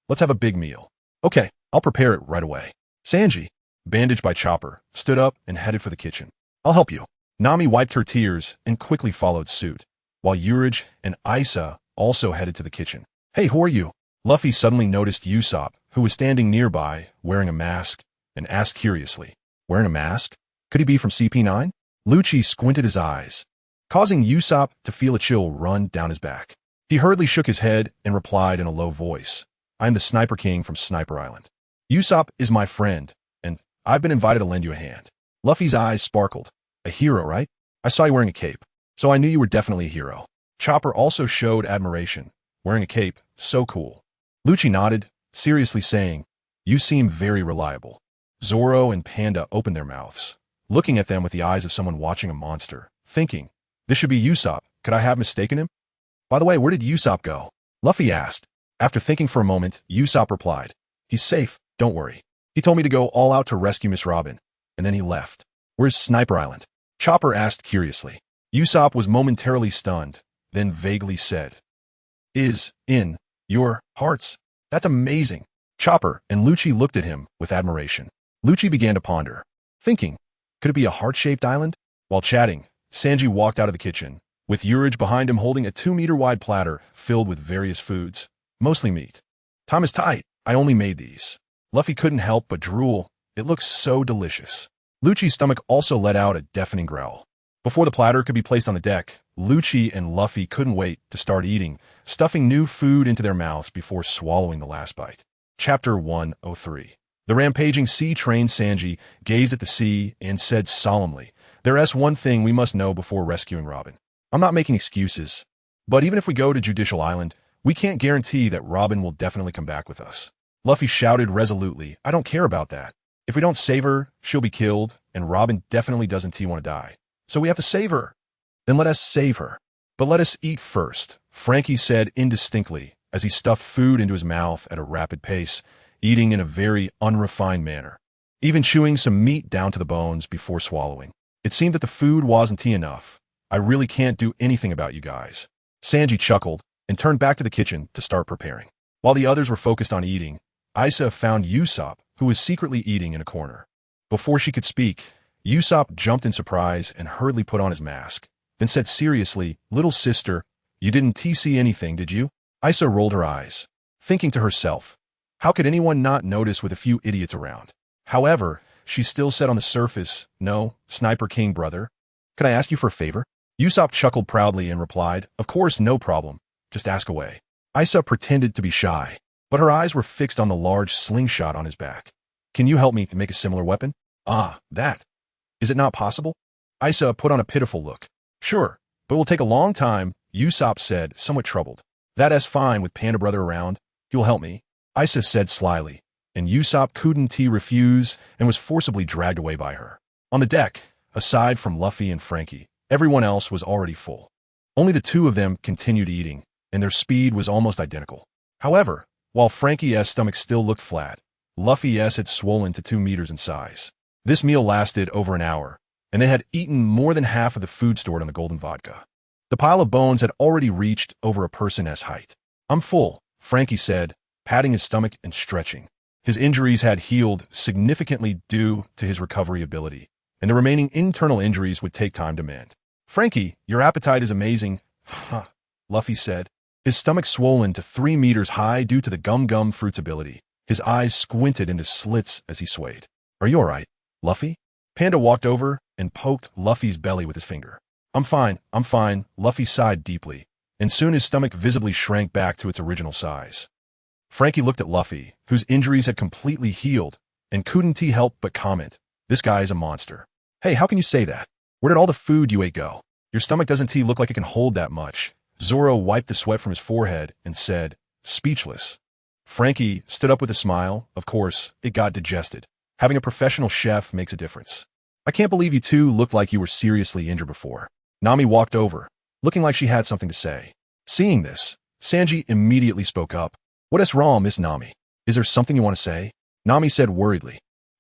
let's have a big meal. Okay, I'll prepare it right away. Sanji, bandaged by Chopper, stood up and headed for the kitchen. I'll help you. Nami wiped her tears and quickly followed suit, while Urich and Isa also headed to the kitchen. Hey, who are you? Luffy suddenly noticed Usopp, who was standing nearby, wearing a mask, and asked curiously, wearing a mask? Could he be from CP9? Lucci squinted his eyes, causing Usopp to feel a chill run down his back. He hurriedly shook his head and replied in a low voice, I'm the Sniper King from Sniper Island. Usopp is my friend, and I've been invited to lend you a hand. Luffy's eyes sparkled. A hero, right? I saw you wearing a cape, so I knew you were definitely a hero. Chopper also showed admiration, wearing a cape, so cool. Lucci nodded, seriously saying, you seem very reliable. Zoro and Panda opened their mouths, looking at them with the eyes of someone watching a monster, thinking, this should be Usopp. Could I have mistaken him? By the way, where did Usopp go? Luffy asked. After thinking for a moment, Usopp replied, he's safe, don't worry. He told me to go all out to rescue Miss Robin, and then he left. Where's Sniper Island? Chopper asked curiously. Usopp was momentarily stunned, then vaguely said, is in your hearts. That's amazing. Chopper and Lucci looked at him with admiration. Lucci began to ponder, thinking, could it be a heart-shaped island? While chatting, Sanji walked out of the kitchen, with Urich behind him holding a 2-meter-wide platter filled with various foods, mostly meat. Time is tight. I only made these. Luffy couldn't help but drool. It looks so delicious. Lucci's stomach also let out a deafening growl. Before the platter could be placed on the deck, Lucci and Luffy couldn't wait to start eating, stuffing new food into their mouths before swallowing the last bite. Chapter 103. The rampaging sea train Sanji gazed at the sea and said solemnly, there's one thing we must know before rescuing Robin. I'm not making excuses, but even if we go to Judicial Island, we can't guarantee that Robin will definitely come back with us. Luffy shouted resolutely, I don't care about that. If we don't save her, she'll be killed, and Robin definitely doesn't want to die. So we have to save her. Then let us save her. But let us eat first, Frankie said indistinctly as he stuffed food into his mouth at a rapid pace, eating in a very unrefined manner, even chewing some meat down to the bones before swallowing. It seemed that the food wasn't enough. I really can't do anything about you guys. Sanji chuckled and turned back to the kitchen to start preparing. While the others were focused on eating, Isa found Usopp, who was secretly eating in a corner. Before she could speak, Usopp jumped in surprise and hurriedly put on his mask, then said seriously, little sister, you didn't TC anything, did you? Isa rolled her eyes. thinking to herself, how could anyone not notice with a few idiots around? However, she still said on the surface, no, Sniper King brother. Could I ask you for a favor? Usopp chuckled proudly and replied, of course, no problem. Just ask away. Isa pretended to be shy, but her eyes were fixed on the large slingshot on his back. Can you help me make a similar weapon? Ah, that. Is it not possible? Isa put on a pitiful look. Sure, but it will take a long time, Usopp said, somewhat troubled. That's fine with Panda Brother around. He will help me, Isa said slyly, and Usopp couldn't refuse and was forcibly dragged away by her. On the deck, aside from Luffy and Frankie, everyone else was already full. Only the two of them continued eating, and their speed was almost identical. However, while Frankie's stomach still looked flat, Luffy's had swollen to 2 meters in size. This meal lasted over an hour, and they had eaten more than half of the food stored on the golden vodka. The pile of bones had already reached over a person's height. I'm full, Frankie said, patting his stomach and stretching. His injuries had healed significantly due to his recovery ability, and the remaining internal injuries would take time to mend. Frankie, your appetite is amazing, huh, Luffy said. His stomach swollen to 3 meters high due to the gum fruit's ability. His eyes squinted into slits as he swayed. Are you all right, Luffy? Panda walked over and poked Luffy's belly with his finger. I'm fine, Luffy sighed deeply, and soon his stomach visibly shrank back to its original size. Frankie looked at Luffy, whose injuries had completely healed, and couldn't help but comment, this guy is a monster. Hey, how can you say that? Where did all the food you ate go? Your stomach doesn't look like it can hold that much. Zoro wiped the sweat from his forehead and said, speechless. Frankie stood up with a smile. Of course, it got digested. Having a professional chef makes a difference. I can't believe you two looked like you were seriously injured before. Nami walked over, looking like she had something to say. Seeing this, Sanji immediately spoke up. What is wrong, Miss Nami? Is there something you want to say? Nami said worriedly.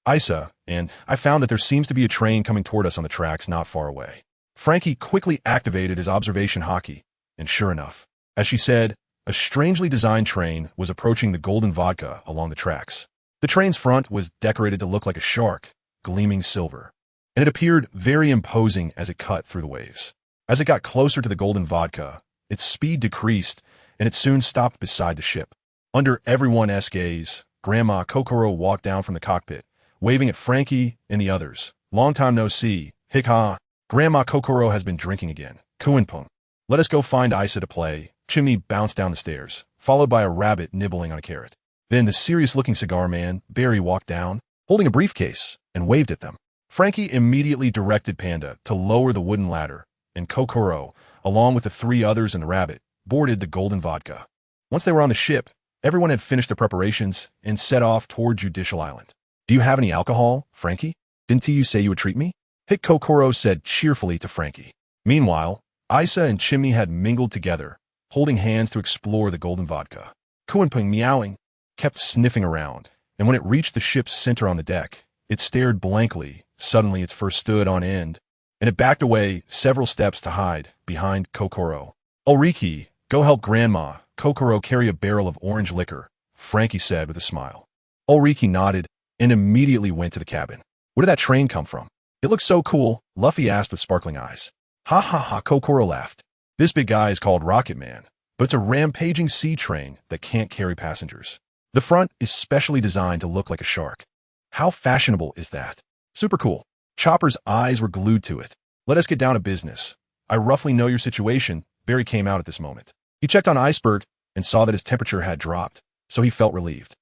Isa, and I found that there seems to be a train coming toward us on the tracks not far away. Frankie quickly activated his observation haki, and sure enough, as she said, a strangely designed train was approaching the golden vodka along the tracks. The train's front was decorated to look like a shark, gleaming silver, and it appeared very imposing as it cut through the waves. As it got closer to the golden vodka, its speed decreased, and it soon stopped beside the ship. Under everyone's gaze, Grandma Kokoro walked down from the cockpit, waving at Frankie and the others. Long time no see, hick ha. Grandma Kokoro has been drinking again. Kuinpung. Let us go find Isa to play. Chimney bounced down the stairs, followed by a rabbit nibbling on a carrot. Then the serious-looking cigar man, Barry, walked down, holding a briefcase, and waved at them. Frankie immediately directed Panda to lower the wooden ladder, and Kokoro, along with the 3 others and the rabbit, boarded the golden vodka. Once they were on the ship, everyone had finished their preparations and set off toward Judicial Island. Do you have any alcohol, Frankie? Didn't you say you would treat me? Hit Kokoro said cheerfully to Frankie. Meanwhile, Isa and Chimney had mingled together, holding hands to explore the golden vodka. Kuinping, meowing, kept sniffing around, and when it reached the ship's center on the deck, it stared blankly. Suddenly its fur stood on end, and it backed away several steps to hide behind Kokoro. Ulriki, go help Grandma Kokoro carry a barrel of orange liquor, Frankie said with a smile. Ulriki nodded and immediately went to the cabin. Where did that train come from? It looks so cool, Luffy asked with sparkling eyes. Ha ha ha, Kokoro laughed. This big guy is called Rocket Man, but it's a rampaging sea train that can't carry passengers. The front is specially designed to look like a shark. How fashionable is that? Super cool. Chopper's eyes were glued to it. Let us get down to business. I roughly know your situation. Barry came out at this moment. He checked on Iceberg and saw that his temperature had dropped, so he felt relieved.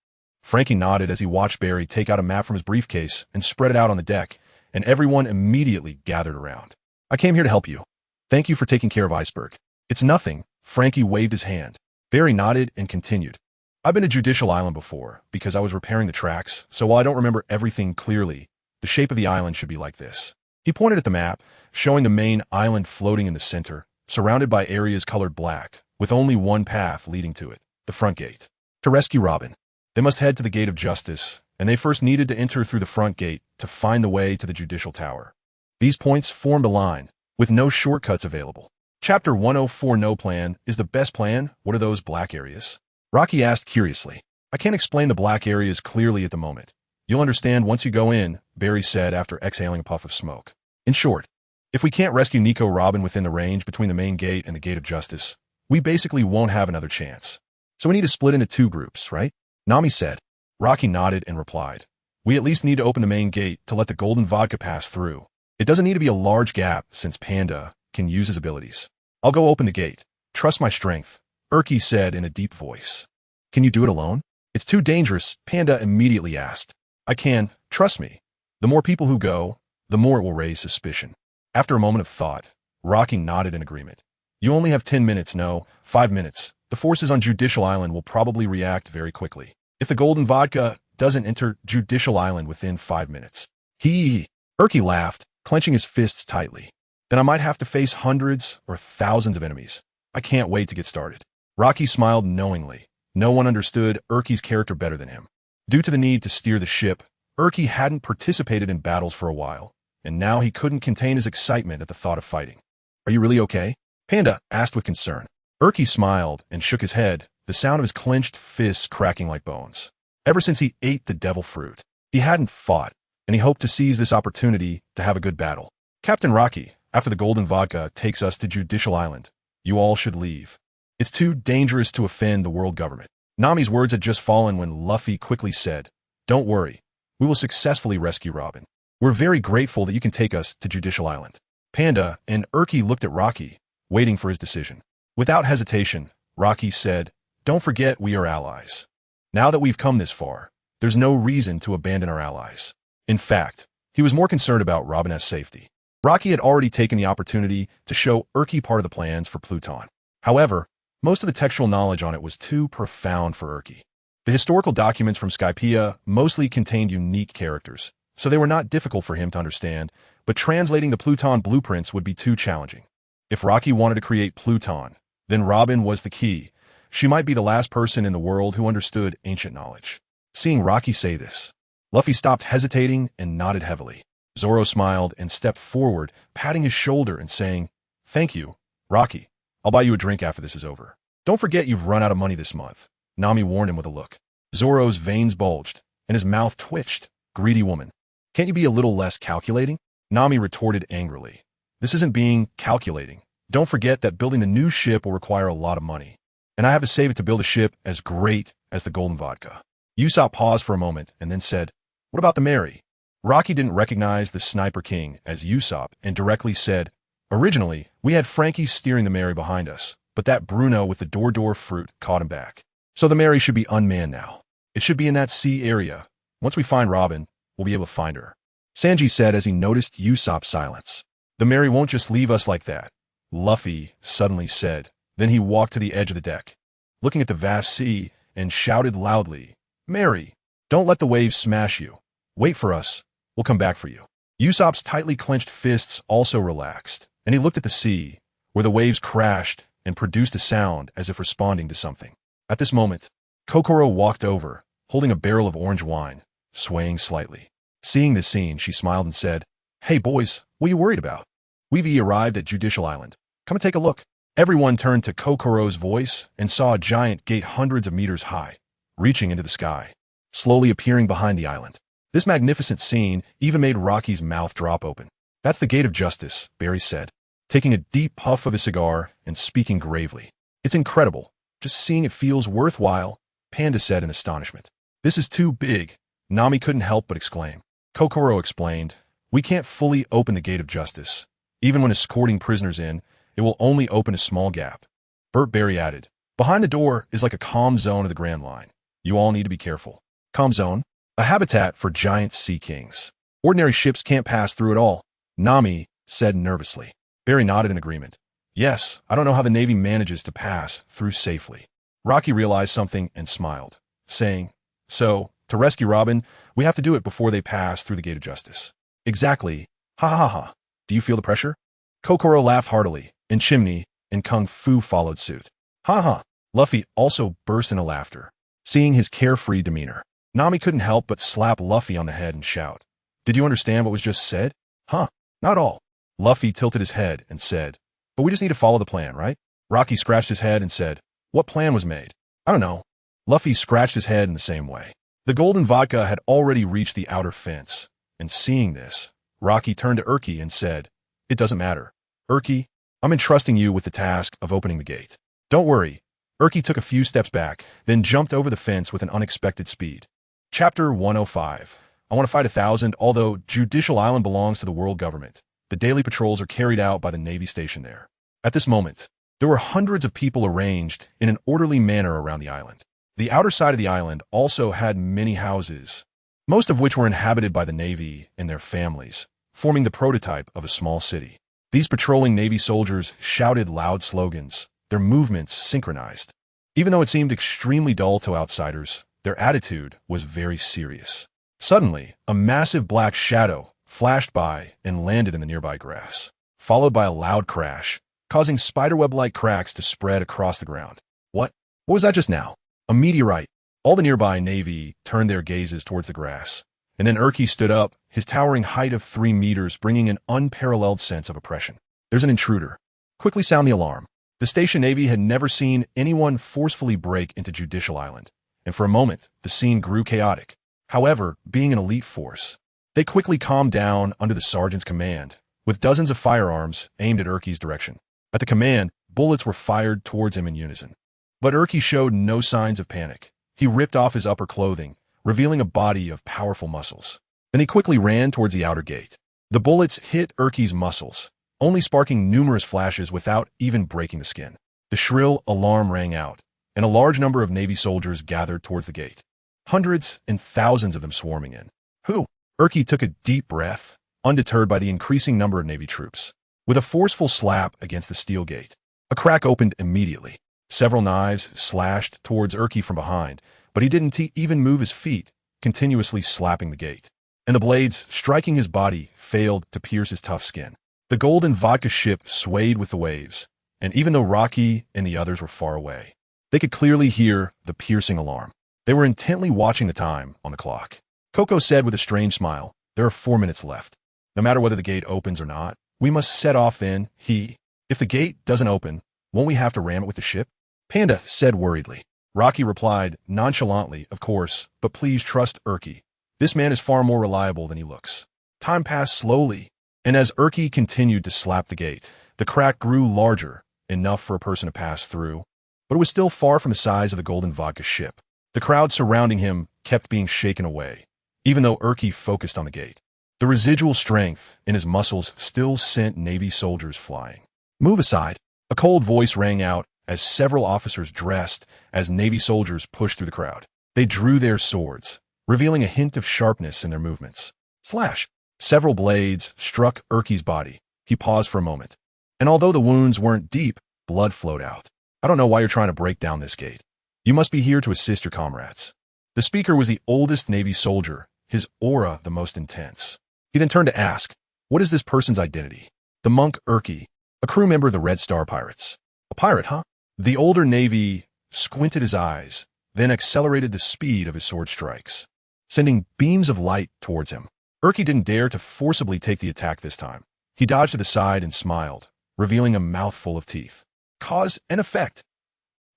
Frankie nodded as he watched Barry take out a map from his briefcase and spread it out on the deck, and everyone immediately gathered around. I came here to help you. Thank you for taking care of Iceberg. It's nothing. Frankie waved his hand. Barry nodded and continued. I've been to Judicial Island before because I was repairing the tracks, so while I don't remember everything clearly, the shape of the island should be like this. He pointed at the map, showing the main island floating in the center, surrounded by areas colored black, with only one path leading to it, the front gate. To rescue Robin, they must head to the Gate of Justice, and they first needed to enter through the front gate to find the way to the Judicial Tower. These points formed a line, with no shortcuts available. Chapter 104 No plan is the best plan. What are those black areas? Rocky asked curiously. I can't explain the black areas clearly at the moment. You'll understand once you go in, Barry said after exhaling a puff of smoke. In short, if we can't rescue Nico Robin within the range between the main gate and the Gate of Justice, we basically won't have another chance. So we need to split into 2 groups, right? Nami said. Rocky nodded and replied. We at least need to open the main gate to let the golden vodka pass through. It doesn't need to be a large gap since Panda can use his abilities. I'll go open the gate. Trust my strength, Urki said in a deep voice. Can you do it alone? It's too dangerous, Panda immediately asked. I can, trust me. The more people who go, the more it will raise suspicion. After a moment of thought, Rocky nodded in agreement. You only have 10 minutes, no, 5 minutes. The forces on Judicial Island will probably react very quickly. If the golden vodka doesn't enter Judicial Island within 5 minutes. Urki laughed, clenching his fists tightly. Then I might have to face hundreds or thousands of enemies. I can't wait to get started. Rocky smiled knowingly. No one understood Urki's character better than him. Due to the need to steer the ship, Urki hadn't participated in battles for a while, and now he couldn't contain his excitement at the thought of fighting. Are you really okay? Panda asked with concern. Urki smiled and shook his head, the sound of his clenched fists cracking like bones. Ever since he ate the devil fruit, he hadn't fought, and he hoped to seize this opportunity to have a good battle. Captain Rocky, after the golden vodka takes us to Judicial Island, you all should leave. It's too dangerous to offend the world government. Nami's words had just fallen when Luffy quickly said, Don't worry, we will successfully rescue Robin. We're very grateful that you can take us to Judicial Island. Panda and Urki looked at Rocky, waiting for his decision. Without hesitation, Rocky said, Don't forget we are allies. Now that we've come this far, there's no reason to abandon our allies. In fact, he was more concerned about Robin's safety. Rocky had already taken the opportunity to show Urki part of the plans for Pluton. However, most of the textual knowledge on it was too profound for Urki. The historical documents from Skypiea mostly contained unique characters, so they were not difficult for him to understand, but translating the Pluton blueprints would be too challenging. If Rocky wanted to create Pluton, then Robin was the key. She might be the last person in the world who understood ancient knowledge. Seeing Rocky say this, Luffy stopped hesitating and nodded heavily. Zoro smiled and stepped forward, patting his shoulder and saying, Thank you, Rocky. I'll buy you a drink after this is over. Don't forget you've run out of money this month. Nami warned him with a look. Zoro's veins bulged, and his mouth twitched. Greedy woman. Can't you be a little less calculating? Nami retorted angrily. This isn't being calculating. Don't forget that building the new ship will require a lot of money. And I have to save it to build a ship as great as the Golden Vodka. Usopp paused for a moment and then said, What about the Mary? Rocky didn't recognize the Sniper King as Usopp and directly said, Originally, we had Frankie steering the Mary behind us, but that Bruno with the door fruit caught him back. So the Mary should be unmanned now. It should be in that sea area. Once we find Robin, we'll be able to find her. Sanji said as he noticed Usopp's silence. The Mary won't just leave us like that, Luffy suddenly said. Then he walked to the edge of the deck, looking at the vast sea, and shouted loudly, Mary, don't let the waves smash you. Wait for us. We'll come back for you. Usopp's tightly clenched fists also relaxed, and he looked at the sea, where the waves crashed and produced a sound as if responding to something. At this moment, Kokoro walked over, holding a barrel of orange wine, swaying slightly. Seeing this scene, she smiled and said, Hey boys, what are you worried about? We've arrived at Judicial Island. Come and take a look. Everyone turned to Kokoro's voice and saw a giant gate hundreds of meters high, reaching into the sky, slowly appearing behind the island. This magnificent scene even made Rocky's mouth drop open. That's the Gate of Justice, Barry said, taking a deep puff of his cigar and speaking gravely. It's incredible. Just seeing it feels worthwhile, Panda said in astonishment. This is too big, Nami couldn't help but exclaim. Kokoro explained, We can't fully open the Gate of Justice. Even when escorting prisoners in, it will only open a small gap. Bert Berry added, Behind the door is like a calm zone of the Grand Line. You all need to be careful. Calm zone? A habitat for giant sea kings. Ordinary ships can't pass through at all, Nami said nervously. Barry nodded in agreement. Yes, I don't know how the Navy manages to pass through safely. Rocky realized something and smiled, saying, So, to rescue Robin, we have to do it before they pass through the Gate of Justice. Exactly. Ha ha ha. Do you feel the pressure? Kokoro laughed heartily, and Chimney and Kung Fu followed suit. Ha ha. Luffy also burst into laughter, seeing his carefree demeanor. Nami couldn't help but slap Luffy on the head and shout, Did you understand what was just said? Huh, not all. Luffy tilted his head and said, But we just need to follow the plan, right? Rocky scratched his head and said, What plan was made? I don't know. Luffy scratched his head in the same way. The golden vodka had already reached the outer fence, and seeing this, Rocky turned to Urki and said, It doesn't matter. Urki, I'm entrusting you with the task of opening the gate. Don't worry, Erky took a few steps back, then jumped over the fence with an unexpected speed. Chapter 105. I want to fight 1,000. Although Judicial Island belongs to the world government, the daily patrols are carried out by the Navy station there. At this moment, there were hundreds of people arranged in an orderly manner around the island. The outer side of the island also had many houses, most of which were inhabited by the Navy and their families, forming the prototype of a small city. These patrolling Navy soldiers shouted loud slogans, their movements synchronized. Even though it seemed extremely dull to outsiders, their attitude was very serious. Suddenly, a massive black shadow flashed by and landed in the nearby grass, followed by a loud crash, causing spiderweb-like cracks to spread across the ground. What was that just now? A meteorite. All the nearby Navy turned their gazes towards the grass, and then Erky stood up, his towering height of 3 meters bringing an unparalleled sense of oppression. There's an intruder. Quickly sound the alarm. The station Navy had never seen anyone forcefully break into Judicial Island, and for a moment, the scene grew chaotic. However, being an elite force, they quickly calmed down under the sergeant's command, with dozens of firearms aimed at Erky's direction. At the command, bullets were fired towards him in unison. But Erky showed no signs of panic. He ripped off his upper clothing, revealing a body of powerful muscles. Then he quickly ran towards the outer gate. The bullets hit Erky's muscles, only sparking numerous flashes without even breaking the skin. The shrill alarm rang out, and a large number of Navy soldiers gathered towards the gate, hundreds and thousands of them swarming in. Who? Erky took a deep breath, undeterred by the increasing number of Navy troops. With a forceful slap against the steel gate, a crack opened immediately. Several knives slashed towards Erky from behind, but he didn't even move his feet, continuously slapping the gate. And the blades, striking his body, failed to pierce his tough skin. The golden vodka ship swayed with the waves, and even though Rocky and the others were far away, they could clearly hear the piercing alarm. They were intently watching the time on the clock. Coco said with a strange smile, "There are 4 minutes left. No matter whether the gate opens or not, we must set off then. If the gate doesn't open, won't we have to ram it with the ship?" Panda said worriedly. Rocky replied nonchalantly, "Of course, but please trust Erky. This man is far more reliable than he looks." Time passed slowly, and as Erky continued to slap the gate, the crack grew larger, enough for a person to pass through, but it was still far from the size of the golden vodka ship. The crowd surrounding him kept being shaken away, even though Erky focused on the gate. The residual strength in his muscles still sent Navy soldiers flying. "Move aside," a cold voice rang out as several officers dressed as Navy soldiers pushed through the crowd. They drew their swords, revealing a hint of sharpness in their movements. Slash! Several blades struck Erky's body. He paused for a moment, and although the wounds weren't deep, blood flowed out. "I don't know why you're trying to break down this gate. You must be here to assist your comrades." The speaker was the oldest Navy soldier, his aura the most intense. He then turned to ask, "What is this person's identity?" "The monk Erky, a crew member of the Red Star Pirates." "A pirate, huh?" The older Navy squinted his eyes, then accelerated the speed of his sword strikes, sending beams of light towards him. Erky didn't dare to forcibly take the attack this time. He dodged to the side and smiled, revealing a mouthful of teeth. Cause and effect.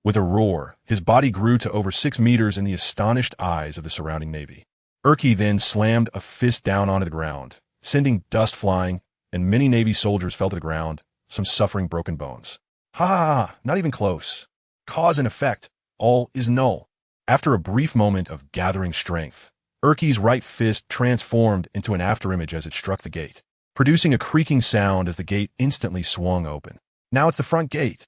With a roar, his body grew to over 6 meters in the astonished eyes of the surrounding Navy. Erky then slammed a fist down onto the ground, sending dust flying, and many Navy soldiers fell to the ground, some suffering broken bones. Ha ha ha, not even close. Cause and effect, all is null. After a brief moment of gathering strength, Erky's right fist transformed into an afterimage as it struck the gate, producing a creaking sound as the gate instantly swung open. Now it's the front gate.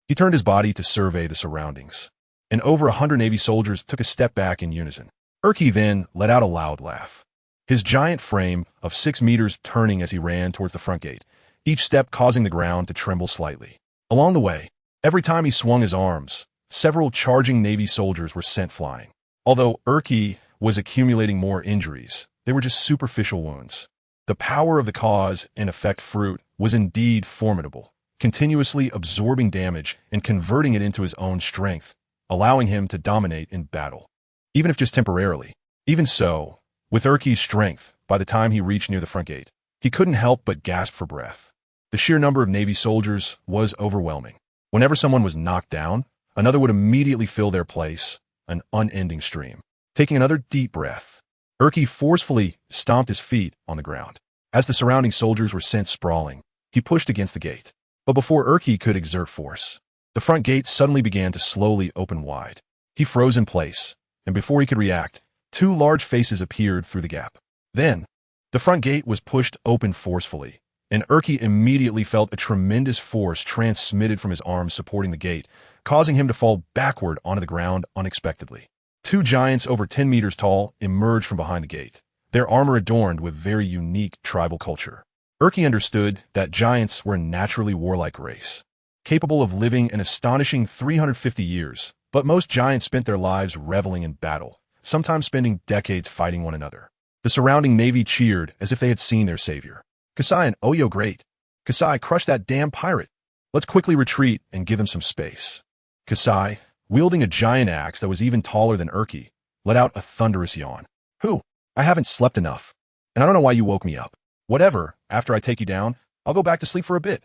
He turned his body to survey the surroundings, and over 100 Navy soldiers took a step back in unison. Erky then let out a loud laugh, his giant frame of 6 meters turning as he ran towards the front gate, each step causing the ground to tremble slightly. Along the way, every time he swung his arms, several charging Navy soldiers were sent flying. Although Erky was accumulating more injuries, they were just superficial wounds. The power of the cause and effect fruit was indeed formidable, continuously absorbing damage and converting it into his own strength, allowing him to dominate in battle, even if just temporarily. Even so, with Erky's strength, by the time he reached near the front gate, he couldn't help but gasp for breath. The sheer number of Navy soldiers was overwhelming. Whenever someone was knocked down, another would immediately fill their place, an unending stream. Taking another deep breath, Erky forcefully stomped his feet on the ground. As the surrounding soldiers were sent sprawling, he pushed against the gate. But before Erky could exert force, The front gate suddenly began to slowly open wide. He froze in place, and before he could react, two large faces appeared through the gap. Then, the front gate was pushed open forcefully, and Urki immediately felt a tremendous force transmitted from his arms supporting the gate, causing him to fall backward onto the ground unexpectedly. Two giants over 10 meters tall emerged from behind the gate, their armor adorned with very unique tribal culture. Urki understood that giants were a naturally warlike race, capable of living an astonishing 350 years, but most giants spent their lives reveling in battle, sometimes spending decades fighting one another. The surrounding navy cheered as if they had seen their savior. Kasai and Oyo great. Kasai, crush that damn pirate. Let's quickly retreat and give him some space. Kasai, wielding a giant axe that was even taller than Urki, let out a thunderous yawn. Who? I haven't slept enough, and I don't know why you woke me up. Whatever, after I take you down, I'll go back to sleep for a bit.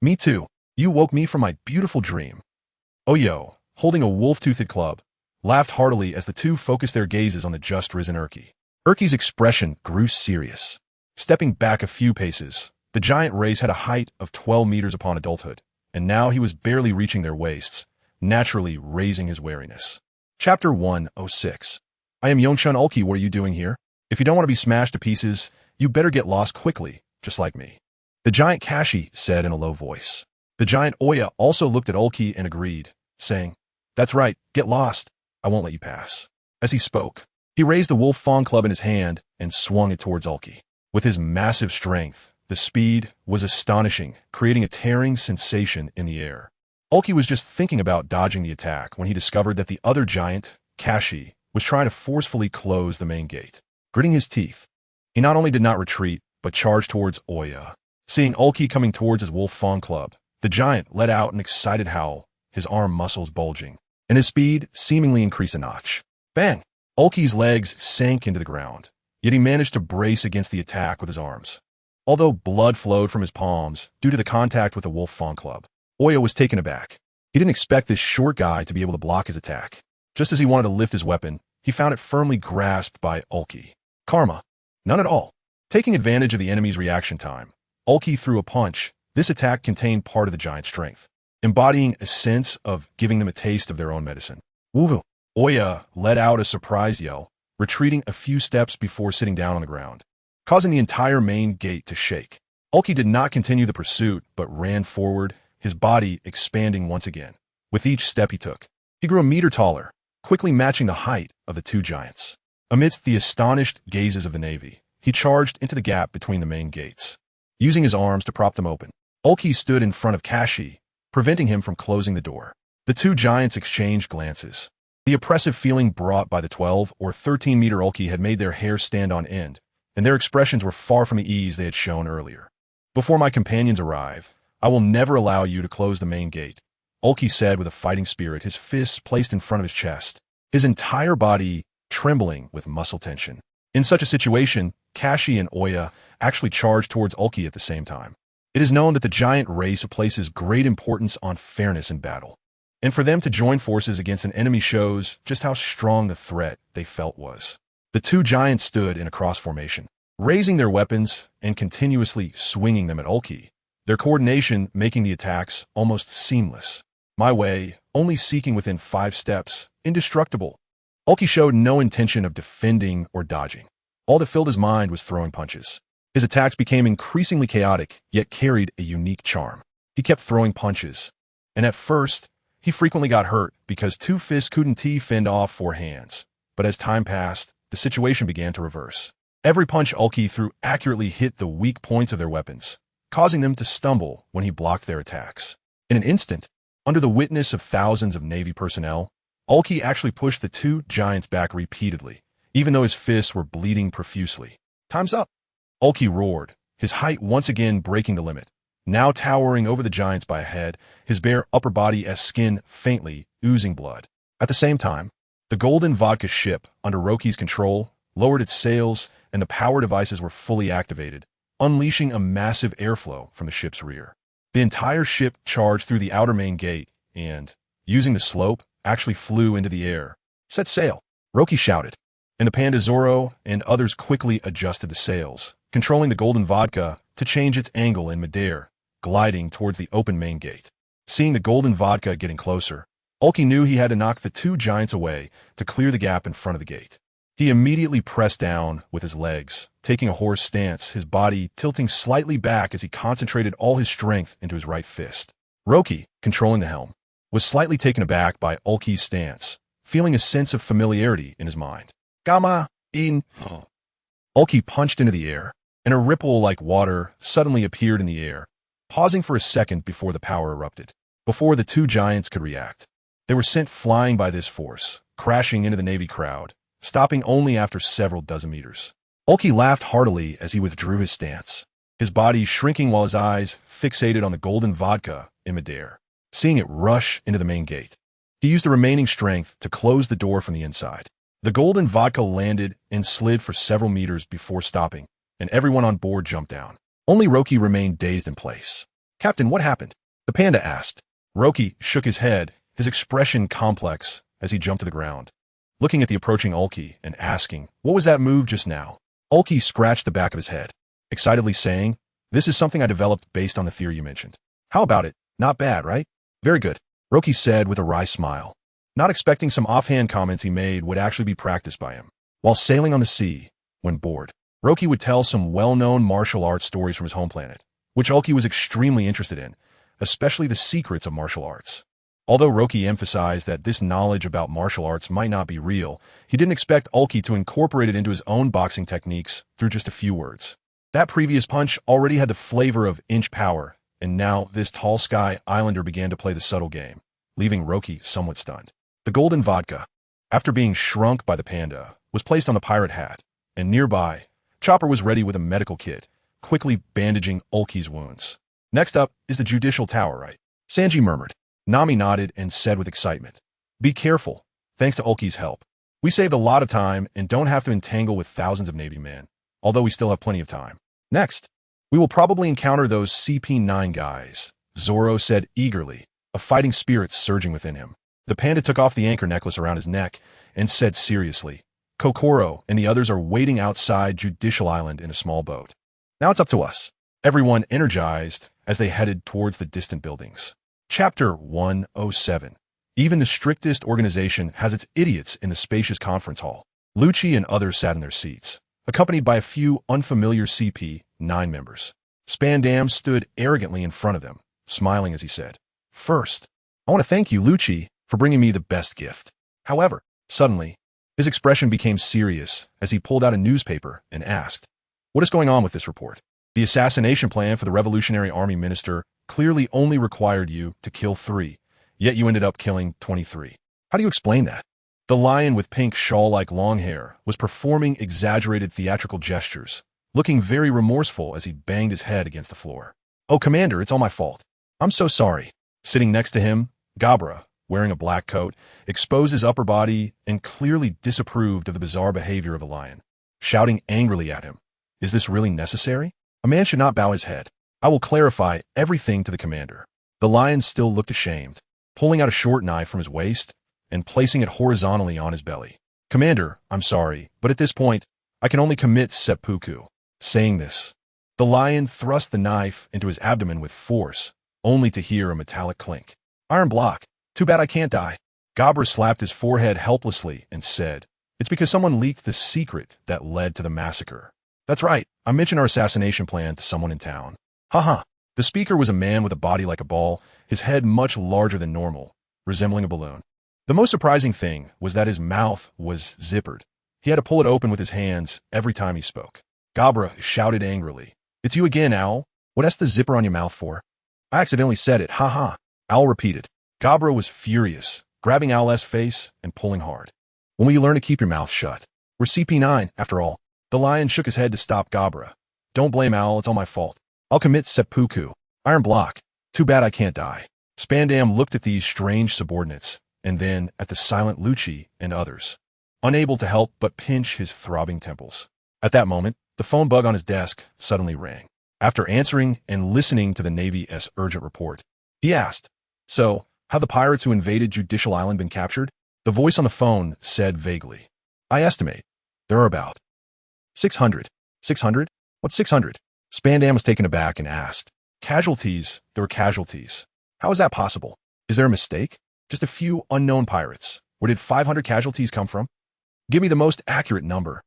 Me too. You woke me from my beautiful dream. Oyo, holding a wolf-toothed club, laughed heartily as the two focused their gazes on the just-risen Urki. Urki's expression grew serious. Stepping back a few paces, the giant race had a height of 12 meters upon adulthood, and now he was barely reaching their waists, naturally raising his wariness. Chapter 106. I am Yongshun Ulki, what are you doing here? If you don't want to be smashed to pieces, you better get lost quickly, just like me. The giant Kashi said in a low voice. The giant Oya also looked at Ulki and agreed, saying, That's right, get lost. I won't let you pass. As he spoke, he raised the wolf fawn club in his hand and swung it towards Ulki. With his massive strength, the speed was astonishing, creating a tearing sensation in the air. Ulki was just thinking about dodging the attack when he discovered that the other giant, Kashi, was trying to forcefully close the main gate. Gritting his teeth, he not only did not retreat, but charged towards Oya. Seeing Ulki coming towards his wolf fawn club, the giant let out an excited howl, his arm muscles bulging, and his speed seemingly increased a notch. Bang! Ulki's legs sank into the ground, yet he managed to brace against the attack with his arms. Although blood flowed from his palms due to the contact with the wolf fawn club, Oya was taken aback. He didn't expect this short guy to be able to block his attack. Just as he wanted to lift his weapon, he found it firmly grasped by Ulki. Karma. None at all. Taking advantage of the enemy's reaction time, Ulki threw a punch. This attack contained part of the giant's strength, embodying a sense of giving them a taste of their own medicine. Woo-hoo! Oya let out a surprise yell, retreating a few steps before sitting down on the ground, causing the entire main gate to shake. Ulki did not continue the pursuit, but ran forward, his body expanding once again. With each step he took, he grew a meter taller, quickly matching the height of the two giants. Amidst the astonished gazes of the navy, he charged into the gap between the main gates. Using his arms to prop them open, Ulki stood in front of Kashi, preventing him from closing the door. The two giants exchanged glances. The oppressive feeling brought by the 12 or 13-meter Ulki had made their hair stand on end, and their expressions were far from the ease they had shown earlier. Before my companions arrive, I will never allow you to close the main gate, Ulki said with a fighting spirit, his fists placed in front of his chest, his entire body trembling with muscle tension. In such a situation, Kashi and Oya actually charged towards Ulki at the same time. It is known that the giant race places great importance on fairness in battle, and for them to join forces against an enemy shows just how strong the threat they felt was. The two giants stood in a cross formation, raising their weapons and continuously swinging them at Ulki, their coordination making the attacks almost seamless. My way, only seeking within 5 steps, indestructible. Ulki showed no intention of defending or dodging. All that filled his mind was throwing punches. His attacks became increasingly chaotic, yet carried a unique charm. He kept throwing punches, and at first, he frequently got hurt because 2 fists couldn't fend off 4 hands. But as time passed, the situation began to reverse. Every punch Ulki threw accurately hit the weak points of their weapons, causing them to stumble when he blocked their attacks. In an instant, under the witness of thousands of Navy personnel, Ulki actually pushed the 2 giants back repeatedly, even though his fists were bleeding profusely. Time's up! Ulki roared, his height once again breaking the limit, now towering over the giants by a head, his bare upper body as skin faintly oozing blood. At the same time, the golden vodka ship, under Roki's control, lowered its sails and the power devices were fully activated, unleashing a massive airflow from the ship's rear. The entire ship charged through the outer main gate and, using the slope, actually flew into the air. Set sail, Roki shouted, and the Panda Zoro and others quickly adjusted the sails, controlling the golden vodka to change its angle in midair, gliding towards the open main gate. Seeing the golden vodka getting closer, Ulki knew he had to knock the two giants away to clear the gap in front of the gate. He immediately pressed down with his legs, taking a horse stance, his body tilting slightly back as he concentrated all his strength into his right fist. Roki, controlling the helm, was slightly taken aback by Ulki's stance, feeling a sense of familiarity in his mind. Gamma, in. Ulki punched into the air, and a ripple like water suddenly appeared in the air, pausing for a second before the power erupted. Before the two giants could react, they were sent flying by this force, crashing into the Navy crowd, stopping only after several dozen meters. Ulki laughed heartily as he withdrew his stance, his body shrinking while his eyes fixated on the golden vodka in midair, seeing it rush into the main gate. He used the remaining strength to close the door from the inside. The golden vodka landed and slid for several meters before stopping, and everyone on board jumped down. Only Roki remained dazed in place. "Captain, what happened?" the panda asked. Roki shook his head, his expression complex as he jumped to the ground, looking at the approaching Ulki and asking, "What was that move just now?" Ulki scratched the back of his head, excitedly saying, "This is something I developed based on the theory you mentioned." "How about it? Not bad, right?" "Very good," Roki said with a wry smile, not expecting some offhand comments he made would actually be practiced by him. While sailing on the sea, when bored, Roki would tell some well-known martial arts stories from his home planet, which Ulki was extremely interested in, especially the secrets of martial arts. Although Roki emphasized that this knowledge about martial arts might not be real, he didn't expect Ulki to incorporate it into his own boxing techniques through just a few words. That previous punch already had the flavor of inch power, and now this tall sky islander began to play the subtle game, leaving Roki somewhat stunned. The golden vodka, after being shrunk by the panda, was placed on the pirate hat, and nearby, Chopper was ready with a medical kit, quickly bandaging Ulki's wounds. "Next up is the judicial tower, right?" Sanji murmured. Nami nodded and said with excitement, "Be careful. Thanks to Ulki's help, we saved a lot of time and don't have to entangle with thousands of Navy men, although we still have plenty of time. Next, we will probably encounter those CP9 guys," Zoro said eagerly, a fighting spirit surging within him. The panda took off the anchor necklace around his neck and said seriously, "Kokoro and the others are waiting outside Judicial Island in a small boat. Now it's up to us." Everyone energized as they headed towards the distant buildings. Chapter 107. Even the strictest organization has its idiots in the spacious conference hall. Lucci and others sat in their seats, accompanied by a few unfamiliar CP9 members. Spandam stood arrogantly in front of them, smiling as he said, "First, I want to thank you, Lucci, for bringing me the best gift." However, suddenly, his expression became serious as he pulled out a newspaper and asked, "What is going on with this report? The assassination plan for the Revolutionary Army Minister clearly only required you to kill 3, yet you ended up killing 23. How do you explain that?" The lion with pink shawl-like long hair was performing exaggerated theatrical gestures, looking very remorseful as he banged his head against the floor. "Oh, Commander, it's all my fault. I'm so sorry." Sitting next to him, Gabra, wearing a black coat, exposed his upper body and clearly disapproved of the bizarre behavior of the lion, shouting angrily at him, "Is this really necessary? A man should not bow his head. I will clarify everything to the commander." The lion still looked ashamed, pulling out a short knife from his waist and placing it horizontally on his belly. "Commander, I'm sorry, but at this point, I can only commit seppuku." Saying this, the lion thrust the knife into his abdomen with force, only to hear a metallic clink. "Iron block. Too bad I can't die." Gabra slapped his forehead helplessly and said, "It's because someone leaked the secret that led to the massacre." "That's right. I mentioned our assassination plan to someone in town." Haha. The speaker was a man with a body like a ball, his head much larger than normal, resembling a balloon. The most surprising thing was that his mouth was zippered. He had to pull it open with his hands every time he spoke. Gabra shouted angrily, "It's you again, Owl. What has the zipper on your mouth for?" "I accidentally said it, haha." Owl repeated. Gabra was furious, grabbing Owl's face and pulling hard. "When will you learn to keep your mouth shut? We're CP9, after all." The lion shook his head to stop Gabra. "Don't blame Owl, it's all my fault. I'll commit seppuku. Iron block. Too bad I can't die." Spandam looked at these strange subordinates, and then at the silent Lucci and others, unable to help but pinch his throbbing temples. At that moment, the phone bug on his desk suddenly rang. After answering and listening to the Navy's urgent report, he asked, "So, have the pirates who invaded Judicial Island been captured?" The voice on the phone said vaguely, "I estimate there are about 600. 600? What's 600? Spandam was taken aback and asked. "Casualties, there were casualties. How is that possible? Is there a mistake? Just a few unknown pirates. Where did 500 casualties come from? Give me the most accurate number.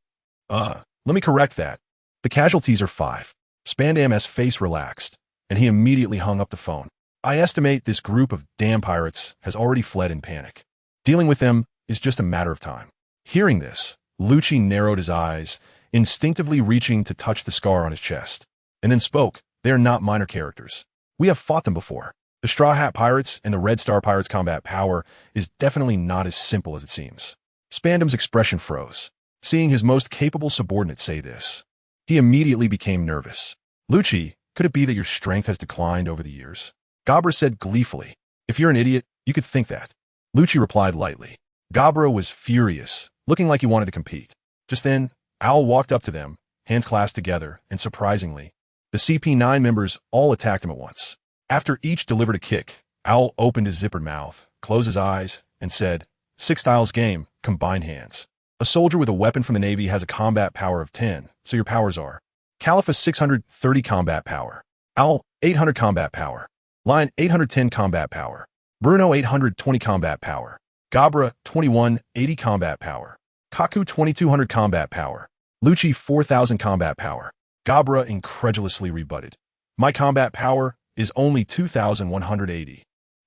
Let me correct that. The casualties are 5. Spandam's face relaxed, and he immediately hung up the phone. I estimate this group of damn pirates has already fled in panic. Dealing with them is just a matter of time. Hearing this, Lucci narrowed his eyes, instinctively reaching to touch the scar on his chest, and then spoke. They are not minor characters. We have fought them before. The Straw Hat Pirates and the Red Star Pirates' combat power is definitely not as simple as it seems. Spandam's expression froze. Seeing his most capable subordinate say this, he immediately became nervous. Lucci, could it be that your strength has declined over the years? Gabra said gleefully. If you're an idiot, you could think that. Lucci replied lightly. Gabra was furious, looking like he wanted to compete. Just then, Owl walked up to them, hands clasped together, and surprisingly, the CP9 members all attacked him at once. After each delivered a kick, Owl opened his zippered mouth, closed his eyes, and said, 6 styles game, combined hands. A soldier with a weapon from the Navy has a combat power of 10, so your powers are Calipha 630 combat power, Owl 800 combat power, Lion 810 combat power, Bruno 820 combat power, Gabra 2180 combat power, Kaku 2200 combat power, Lucci 4000 combat power. Gabra incredulously rebutted. My combat power is only 2180.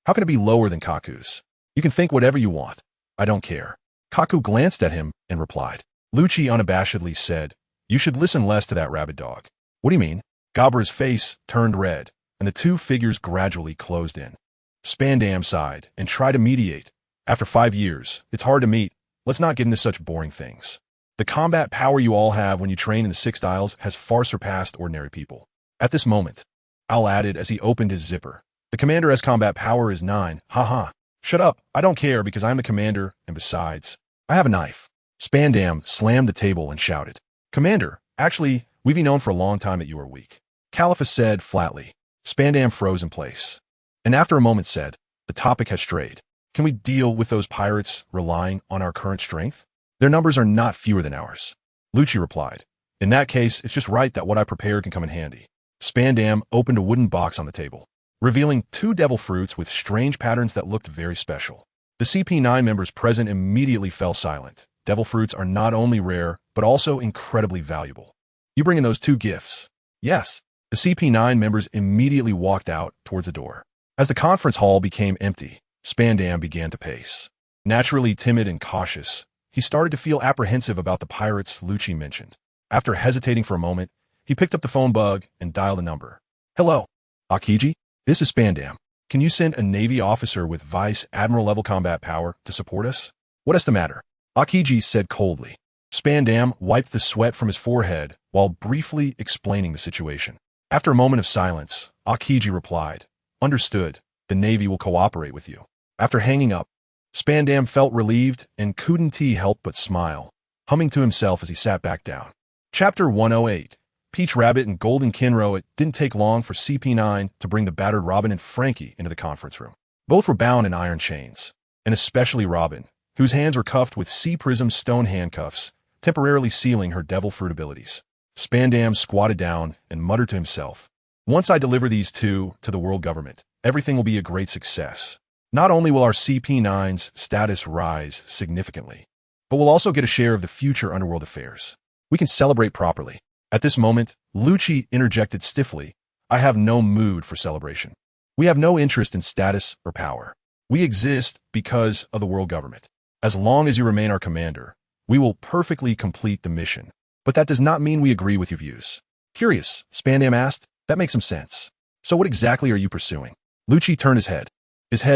How can it be lower than Kaku's? You can think whatever you want. I don't care. Kaku glanced at him and replied. Lucci unabashedly said, you should listen less to that rabid dog. What do you mean? Gabra's face turned red, and the two figures gradually closed in. Spandam sighed and tried to mediate. After 5 years, it's hard to meet. Let's not get into such boring things. The combat power you all have when you train in the 6 styles has far surpassed ordinary people. At this moment, Owl added as he opened his zipper. The commander's combat power is 9. Haha. Shut up. I don't care because I'm the commander, and besides, I have a knife. Spandam slammed the table and shouted. Commander, actually, we've known for a long time that you are weak. Calipha said flatly. Spandam froze in place, and after a moment said, the topic has strayed. Can we deal with those pirates relying on our current strength? Their numbers are not fewer than ours. Lucci replied. In that case, it's just right that what I prepared can come in handy. Spandam opened a wooden box on the table, revealing 2 devil fruits with strange patterns that looked very special. The CP9 members present immediately fell silent. Devil fruits are not only rare, but also incredibly valuable. You bring in those 2 gifts. Yes. The CP9 members immediately walked out towards the door. As the conference hall became empty, Spandam began to pace. Naturally timid and cautious, he started to feel apprehensive about the pirates Lucci mentioned. After hesitating for a moment, he picked up the phone bug and dialed a number. Hello, Akiji? This is Spandam. Can you send a Navy officer with Vice Admiral level combat power to support us? What is the matter? Akiji said coldly. Spandam wiped the sweat from his forehead while briefly explaining the situation. After a moment of silence, Akiji replied, Understood. The Navy will cooperate with you. After hanging up, Spandam felt relieved and couldn't help but smile, humming to himself as he sat back down. Chapter 108. Peach Rabbit and Golden Kinro. It didn't take long for CP9 to bring the battered Robin and Frankie into the conference room. Both were bound in iron chains, and especially Robin, whose hands were cuffed with Sea Prism stone handcuffs, temporarily sealing her devil fruit abilities. Spandam squatted down and muttered to himself, Once I deliver these 2 to the world government, everything will be a great success. Not only will our CP9's status rise significantly, but we'll also get a share of the future underworld affairs. We can celebrate properly. At this moment, Lucci interjected stiffly, I have no mood for celebration. We have no interest in status or power. We exist because of the world government. As long as you remain our commander, we will perfectly complete the mission. But that does not mean we agree with your views. Curious, Spandam asked. That makes some sense. So what exactly are you pursuing? Lucci turned his head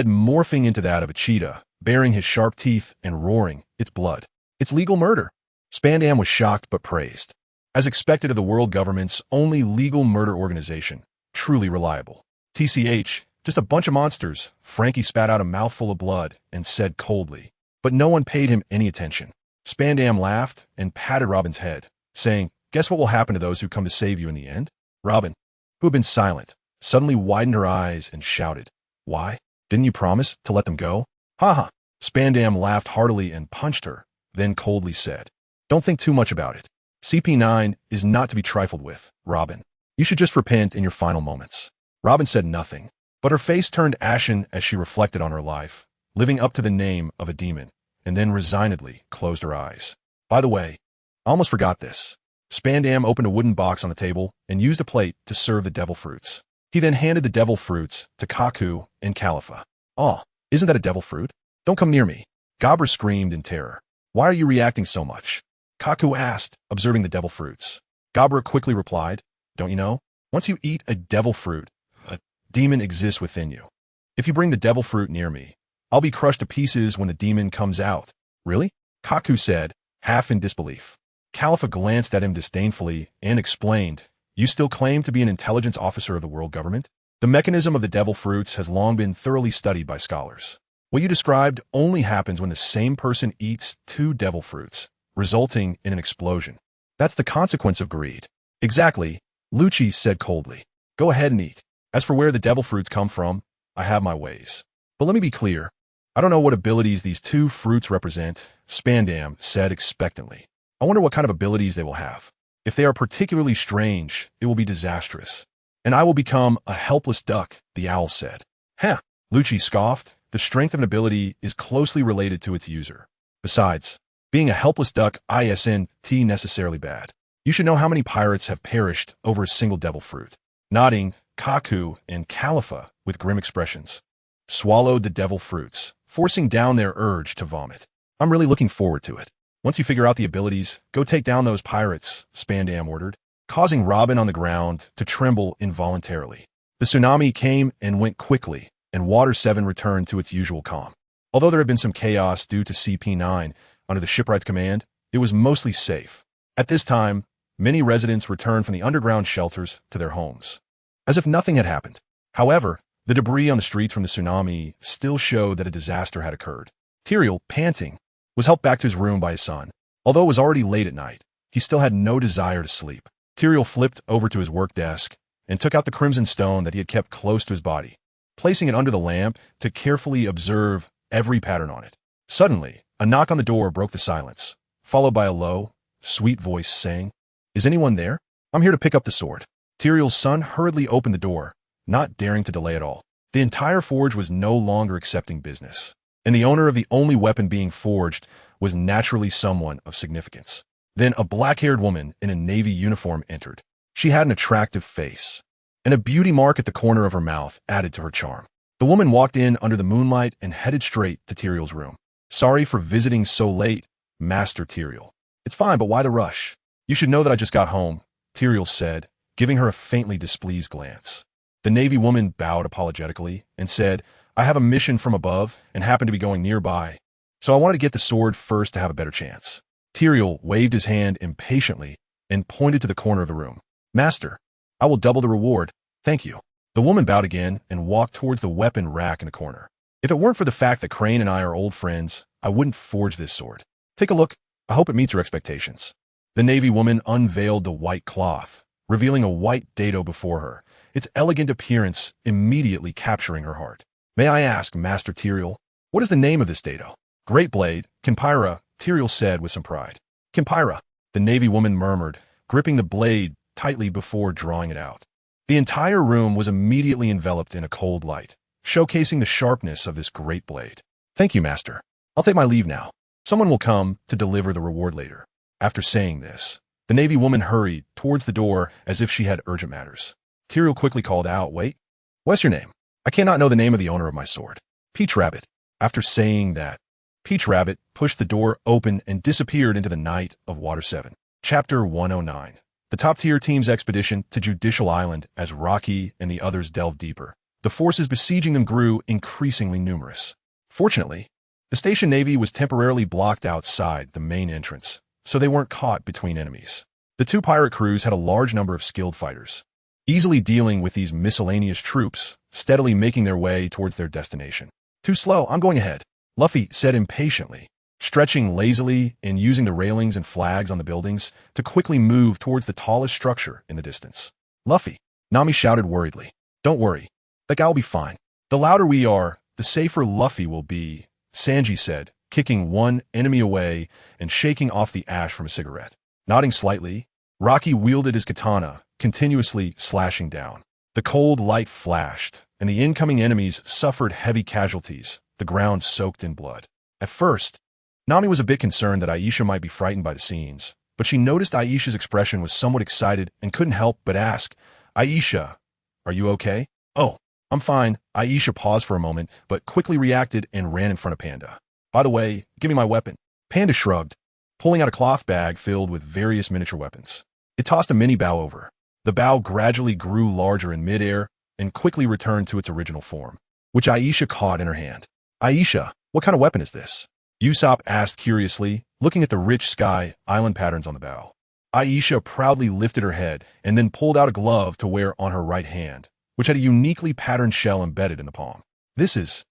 morphing into that of a cheetah, baring his sharp teeth and roaring, it's blood. It's legal murder. Spandam was shocked but praised. As expected of the world government's only legal murder organization, truly reliable. TCH, just a bunch of monsters. Frankie spat out a mouthful of blood and said coldly, but no one paid him any attention. Spandam laughed and patted Robin's head, saying, Guess what will happen to those who come to save you in the end? Robin, who had been silent, suddenly widened her eyes and shouted, Why? Didn't you promise to let them go? Ha. Spandam laughed heartily and punched her, then coldly said, Don't think too much about it. CP9 is not to be trifled with, Robin. You should just repent in your final moments. Robin said nothing, But her face turned ashen as she reflected on her life, living up to the name of a demon, and then resignedly closed her eyes. By the way, I almost forgot this. Spandam opened a wooden box on the table and used a plate to serve the devil fruits. He then handed the devil fruits to Kaku and Califa. "Oh, isn't that a devil fruit? Don't come near me." Gabra screamed in terror. "Why are you reacting so much?" Kaku asked, observing the devil fruits. Gabra quickly replied, "Don't you know? Once you eat a devil fruit, a demon exists within you. If you bring the devil fruit near me, I'll be crushed to pieces when the demon comes out." "Really?" Kaku said, half in disbelief. Califa glanced at him disdainfully and explained, "You still claim to be an intelligence officer of the world government? The mechanism of the devil fruits has long been thoroughly studied by scholars. What you described only happens when the same person eats 2 devil fruits, resulting in an explosion. That's the consequence of greed." "Exactly," Lucci said coldly. "Go ahead and eat. As for where the devil fruits come from, I have my ways. But let me be clear. I don't know what abilities these 2 fruits represent," Spandam said expectantly. "I wonder what kind of abilities they will have. If they are particularly strange, it will be disastrous. And I will become a helpless duck," the owl said. "Huh," Lucci scoffed. "The strength of an ability is closely related to its user. Besides, being a helpless duck isn't necessarily bad. You should know how many pirates have perished over a single devil fruit." Nodding, Kaku and Califa, with grim expressions, swallowed the devil fruits, forcing down their urge to vomit. "I'm really looking forward to it. Once you figure out the abilities, go take down those pirates," Spandam ordered, causing Robin on the ground to tremble involuntarily. The tsunami came and went quickly, and Water 7 returned to its usual calm. Although there had been some chaos due to CP9 under the shipwright's command, it was mostly safe. At this time, many residents returned from the underground shelters to their homes, as if nothing had happened. However, the debris on the streets from the tsunami still showed that a disaster had occurred. Tyrael, panting, was helped back to his room by his son. Although it was already late at night, he still had no desire to sleep. Tyrael flipped over to his work desk and took out the crimson stone that he had kept close to his body, placing it under the lamp to carefully observe every pattern on it. Suddenly, a knock on the door broke the silence, followed by a low, sweet voice saying, "Is anyone there? I'm here to pick up the sword." Tyrael's son hurriedly opened the door, not daring to delay at all. The entire forge was no longer accepting business, and the owner of the only weapon being forged was naturally someone of significance. Then a black-haired woman in a navy uniform entered. She had an attractive face, and a beauty mark at the corner of her mouth added to her charm. The woman walked in under the moonlight and headed straight to Tyrael's room. "Sorry for visiting so late, Master Tyrael." "It's fine, but why the rush?" "You should know that I just got home," Tyrael said, giving her a faintly displeased glance. The navy woman bowed apologetically and said, "I have a mission from above and happen to be going nearby, so I wanted to get the sword first to have a better chance." Tyrael waved his hand impatiently and pointed to the corner of the room. "Master, I will double the reward, thank you." The woman bowed again and walked towards the weapon rack in the corner. "If it weren't for the fact that Crane and I are old friends, I wouldn't forge this sword. Take a look. I hope it meets your expectations." The navy woman unveiled the white cloth, revealing a white dado before her, its elegant appearance immediately capturing her heart. "May I ask, Master Tyrael, what is the name of this dado?" "Great Blade, Kinpyra," Tyrael said with some pride. "Kinpyra," the navy woman murmured, gripping the blade tightly before drawing it out. The entire room was immediately enveloped in a cold light, showcasing the sharpness of this great blade. "Thank you, Master. I'll take my leave now. Someone will come to deliver the reward later." After saying this, the navy woman hurried towards the door as if she had urgent matters. Tyrael quickly called out, "Wait, what's your name? I cannot know the name of the owner of my sword." "Peach Rabbit." After saying that, Peach Rabbit pushed the door open and disappeared into the night of Water 7. Chapter 109. The top-tier team's expedition to Judicial Island as Rocky and the others delved deeper. The forces besieging them grew increasingly numerous. Fortunately, the station navy was temporarily blocked outside the main entrance, so they weren't caught between enemies. The 2 pirate crews had a large number of skilled fighters, easily dealing with these miscellaneous troops, steadily making their way towards their destination. "Too slow, I'm going ahead," Luffy said impatiently, stretching lazily and using the railings and flags on the buildings to quickly move towards the tallest structure in the distance. "Luffy," Nami shouted worriedly. "Don't worry, that guy will be fine. The louder we are, the safer Luffy will be," Sanji said, kicking one enemy away and shaking off the ash from a cigarette. Nodding slightly, Rocky wielded his katana, continuously slashing down. The cold light flashed, and the incoming enemies suffered heavy casualties, the ground soaked in blood. At first, Nami was a bit concerned that Aisha might be frightened by the scenes, but she noticed Aisha's expression was somewhat excited and couldn't help but ask, "Aisha, are you okay?" "Oh, I'm fine." Aisha paused for a moment, but quickly reacted and ran in front of Panda. "By the way, give me my weapon." Panda shrugged, pulling out a cloth bag filled with various miniature weapons. It tossed a mini bow over. The bow gradually grew larger in midair and quickly returned to its original form, which Aisha caught in her hand. "Aisha, what kind of weapon is this?" Usopp asked curiously, looking at the rich sky island patterns on the bow. Aisha proudly lifted her head and then pulled out a glove to wear on her right hand, which had a uniquely patterned shell embedded in the palm. "This is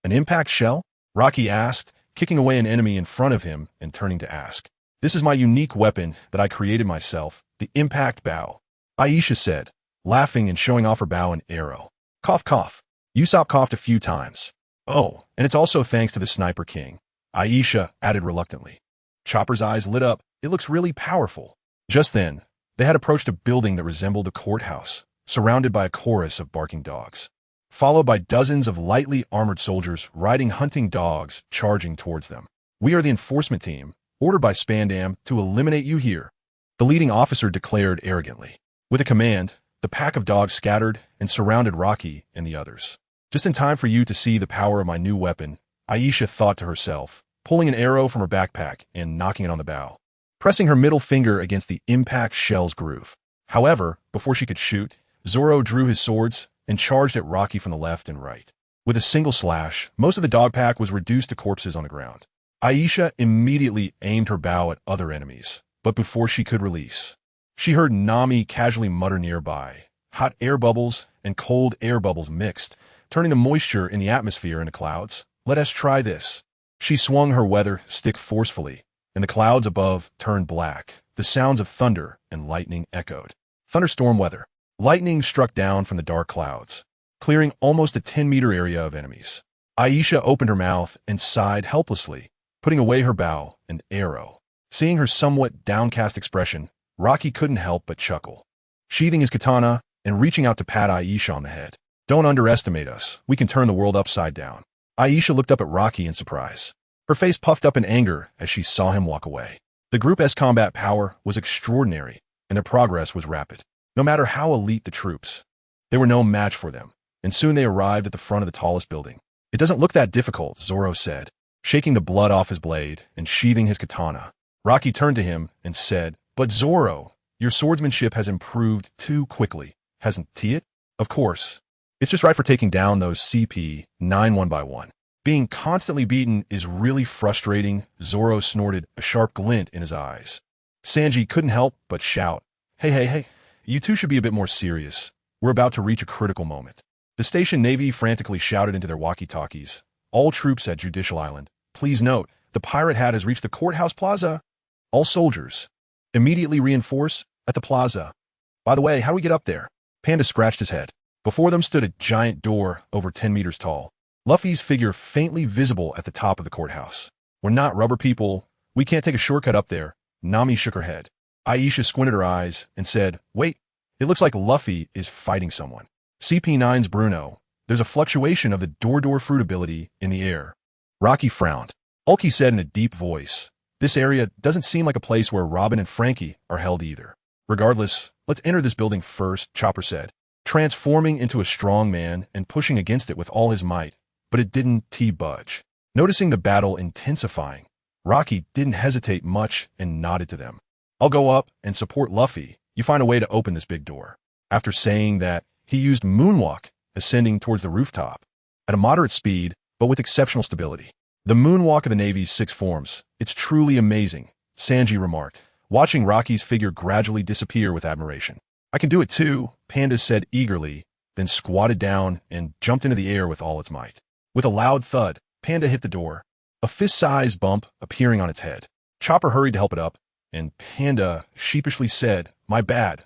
an impact shell?" Rocky asked, kicking away an enemy in front of him and turning to ask. "This is my unique weapon that I created myself, the impact bow," Aisha said, laughing and showing off her bow and arrow. Cough, cough. Usopp coughed a few times. "Oh, and it's also thanks to the Sniper King," Aisha added reluctantly. Chopper's eyes lit up. "It looks really powerful." Just then, they had approached a building that resembled a courthouse, surrounded by a chorus of barking dogs, followed by dozens of lightly armored soldiers riding hunting dogs charging towards them. "We are the enforcement team, ordered by Spandam to eliminate you here," the leading officer declared arrogantly. With a command, the pack of dogs scattered and surrounded Rocky and the others. "Just in time for you to see the power of my new weapon," Aisha thought to herself, pulling an arrow from her backpack and knocking it on the bow, pressing her middle finger against the impact shell's groove. However, before she could shoot, Zoro drew his swords and charged at Rocky from the left and right. With a single slash, most of the dog pack was reduced to corpses on the ground. Aisha immediately aimed her bow at other enemies, but before she could release, she heard Nami casually mutter nearby. Hot air bubbles and cold air bubbles mixed, turning the moisture in the atmosphere into clouds. "Let us try this." She swung her weather stick forcefully, and the clouds above turned black. The sounds of thunder and lightning echoed. Thunderstorm weather. Lightning struck down from the dark clouds, clearing almost a 10-meter area of enemies. Aisha opened her mouth and sighed helplessly, putting away her bow and arrow. Seeing her somewhat downcast expression, Rocky couldn't help but chuckle, sheathing his katana and reaching out to pat Aisha on the head. "Don't underestimate us. We can turn the world upside down." Aisha looked up at Rocky in surprise. Her face puffed up in anger as she saw him walk away. The Group's combat power was extraordinary, and their progress was rapid. No matter how elite the troops, they were no match for them, and soon they arrived at the front of the tallest building. "It doesn't look that difficult," Zoro said, shaking the blood off his blade and sheathing his katana. Rocky turned to him and said, "But Zoro, your swordsmanship has improved too quickly, hasn't it?" "Of course. It's just right for taking down those CP9 one by one. Being constantly beaten is really frustrating," Zoro snorted, a sharp glint in his eyes. Sanji couldn't help but shout, Hey, you two should be a bit more serious. We're about to reach a critical moment." The station navy frantically shouted into their walkie-talkies. "All troops at Judicial Island, please note, the pirate hat has reached the courthouse plaza. All soldiers, immediately reinforce at the plaza. By the way, how do we get up there?" Panda scratched his head. Before them stood a giant door over 10 meters tall, Luffy's figure faintly visible at the top of the courthouse. "We're not rubber people. We can't take a shortcut up there." Nami shook her head. Aisha squinted her eyes and said, "Wait, it looks like Luffy is fighting someone." CP9's Bruno. There's a fluctuation of the door fruit ability in the air. Rocky frowned. Ulki said in a deep voice, "This area doesn't seem like a place where Robin and Frankie are held either." "Regardless, let's enter this building first," Chopper said, transforming into a strong man and pushing against it with all his might, but it didn't budge. Noticing the battle intensifying, Rocky didn't hesitate much and nodded to them. "I'll go up and support Luffy. You find a way to open this big door." After saying that, he used Moonwalk, ascending towards the rooftop, at a moderate speed, but with exceptional stability. "The Moonwalk of the Navy's 6 forms. It's truly amazing," Sanji remarked, watching Rocky's figure gradually disappear with admiration. "I can do it too," Panda said eagerly, then squatted down and jumped into the air with all its might. With a loud thud, Panda hit the door, a fist-sized bump appearing on its head. Chopper hurried to help it up, and Panda sheepishly said, my bad.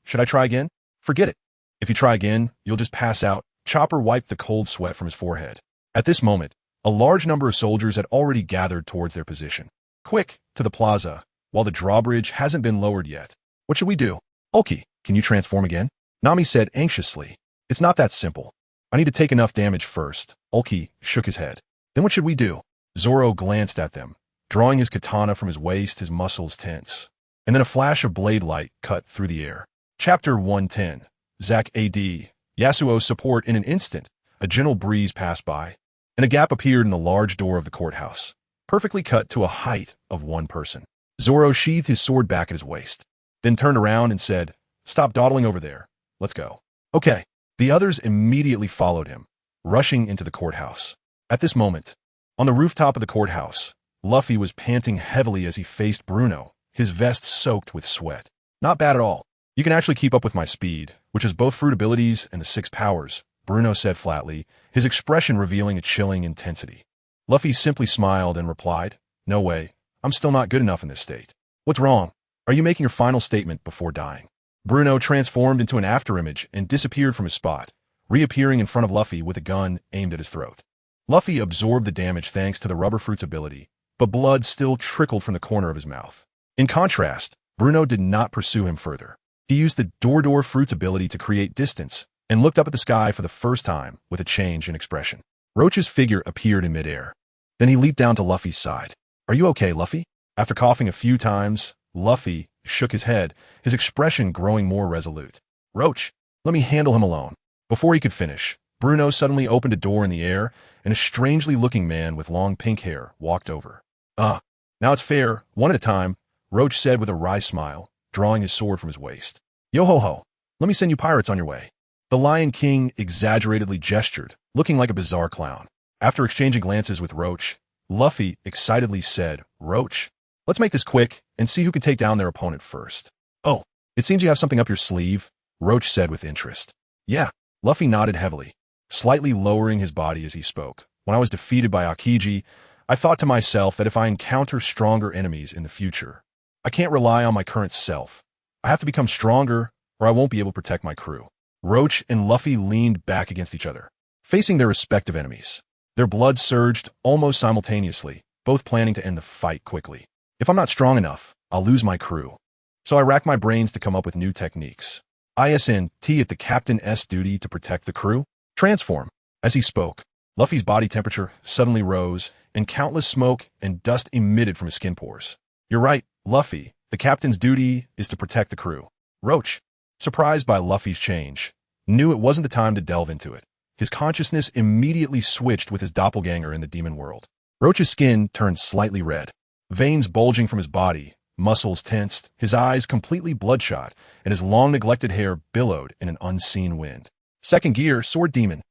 Should I try again?" "Forget it. If you try again, you'll just pass out." Chopper wiped the cold sweat from his forehead. At this moment, a large number of soldiers had already gathered towards their position. "Quick, to the plaza, while the drawbridge hasn't been lowered yet." "What should we do?" "Ulki, can you transform again?" Nami said anxiously. "It's not that simple. I need to take enough damage first. Ulki shook his head. Then what should we do? Zoro glanced at them, drawing his katana from his waist, his muscles tense. And then a flash of blade light cut through the air. Chapter 110. Zack A.D. Yasuo's support in an instant. A gentle breeze passed by, and a gap appeared in the large door of the courthouse, perfectly cut to a height of one person. Zoro sheathed his sword back at his waist, then turned around and said, "Stop dawdling over there. Let's go." "Okay." The others immediately followed him, rushing into the courthouse. At this moment, on the rooftop of the courthouse, Luffy was panting heavily as he faced Bruno, his vest soaked with sweat. "Not bad at all. You can actually keep up with my speed, which is both fruit abilities and the 6 powers," Bruno said flatly, his expression revealing a chilling intensity. Luffy simply smiled and replied, "No way. I'm still not good enough in this state." "What's wrong? Are you making your final statement before dying?" Bruno transformed into an afterimage and disappeared from his spot, reappearing in front of Luffy with a gun aimed at his throat. Luffy absorbed the damage thanks to the rubber fruit's ability, but blood still trickled from the corner of his mouth. In contrast, Bruno did not pursue him further. He used the Door fruit's ability to create distance and looked up at the sky for the first time with a change in expression. Roach's figure appeared in midair. Then he leaped down to Luffy's side. "Are you okay, Luffy?" After coughing a few times, Luffy shook his head, his expression growing more resolute. "Roach, let me handle him alone." Before he could finish, Bruno suddenly opened a door in the air, and a strangely looking man with long pink hair walked over. Now it's fair, one at a time," Roach said with a wry smile, drawing his sword from his waist. "Yo-ho-ho, let me send you pirates on your way." The Lion King exaggeratedly gestured, looking like a bizarre clown. After exchanging glances with Roach, Luffy excitedly said, "Roach, let's make this quick and see who can take down their opponent first." "Oh, it seems you have something up your sleeve," Roach said with interest. "Yeah." Luffy nodded heavily, slightly lowering his body as he spoke. "When I was defeated by Aokiji, I thought to myself that if I encounter stronger enemies in the future, I can't rely on my current self. I have to become stronger or I won't be able to protect my crew." Roach and Luffy leaned back against each other, facing their respective enemies. Their blood surged almost simultaneously, both planning to end the fight quickly. "If I'm not strong enough, I'll lose my crew. So I racked my brains to come up with new techniques. Isn't it the captain's duty to protect the crew? Transform." As he spoke, Luffy's body temperature suddenly rose, and countless smoke and dust emitted from his skin pores. "You're right, Luffy. The captain's duty is to protect the crew." Roach, surprised by Luffy's change, knew it wasn't the time to delve into it. His consciousness immediately switched with his doppelganger in the demon world. Roach's skin turned slightly red, veins bulging from his body, muscles tensed, his eyes completely bloodshot, and his long-neglected hair billowed in an unseen wind. "Second gear, sword demon.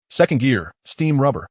Second gear, steam rubber."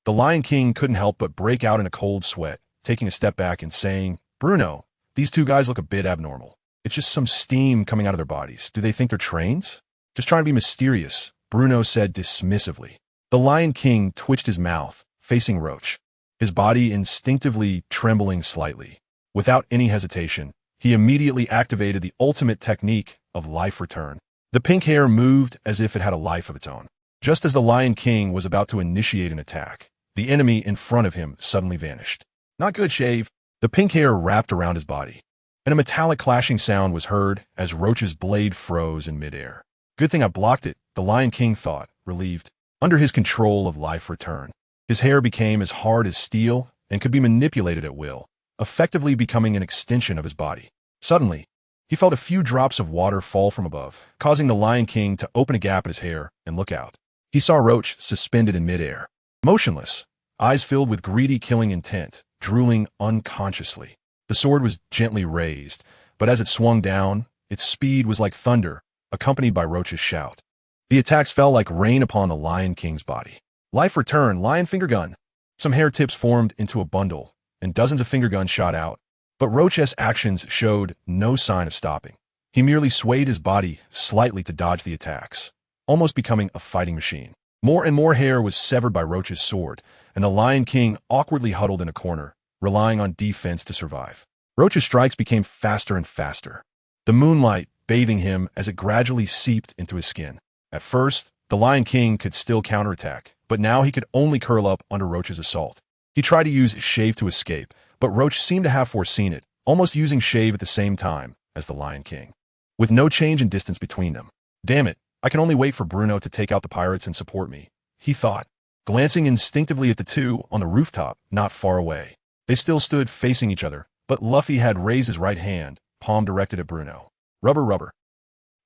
The Lion King couldn't help but break out in a cold sweat, taking a step back and saying, "Bruno, these two guys look a bit abnormal. It's just some steam coming out of their bodies. Do they think they're trains?" "Just trying to be mysterious," Bruno said dismissively. The Lion King twitched his mouth, facing Roach, his body instinctively trembling slightly. Without any hesitation, he immediately activated the ultimate technique of life return. The pink hair moved as if it had a life of its own. Just as the Lion King was about to initiate an attack, the enemy in front of him suddenly vanished. "Not good, Shave." The pink hair wrapped around his body, and a metallic clashing sound was heard as Roach's blade froze in midair. "Good thing I blocked it," the Lion King thought, relieved. Under his control of life return, his hair became as hard as steel and could be manipulated at will, effectively becoming an extension of his body. Suddenly, he felt a few drops of water fall from above, causing the Lion King to open a gap in his hair and look out. He saw Roach suspended in midair, motionless, eyes filled with greedy killing intent, drooling unconsciously. The sword was gently raised, but as it swung down, its speed was like thunder, accompanied by Roach's shout. The attacks fell like rain upon the Lion King's body. Life return, Lion Finger Gun. Some hair tips formed into a bundle, and dozens of finger guns shot out, but Roach's actions showed no sign of stopping. He merely swayed his body slightly to dodge the attacks, almost becoming a fighting machine. More and more hair was severed by Roach's sword, and the Lion King awkwardly huddled in a corner, relying on defense to survive. Roach's strikes became faster and faster, the moonlight bathing him as it gradually seeped into his skin. At first, the Lion King could still counterattack, but now he could only curl up under Roach's assault. He tried to use Shave to escape, but Roach seemed to have foreseen it, almost using Shave at the same time as the Lion King, with no change in distance between them. "Damn it, I can only wait for Bruno to take out the pirates and support me, he thought, glancing instinctively at the two on the rooftop not far away. They still stood facing each other, but Luffy had raised his right hand, palm directed at Bruno. Rubber, rubber.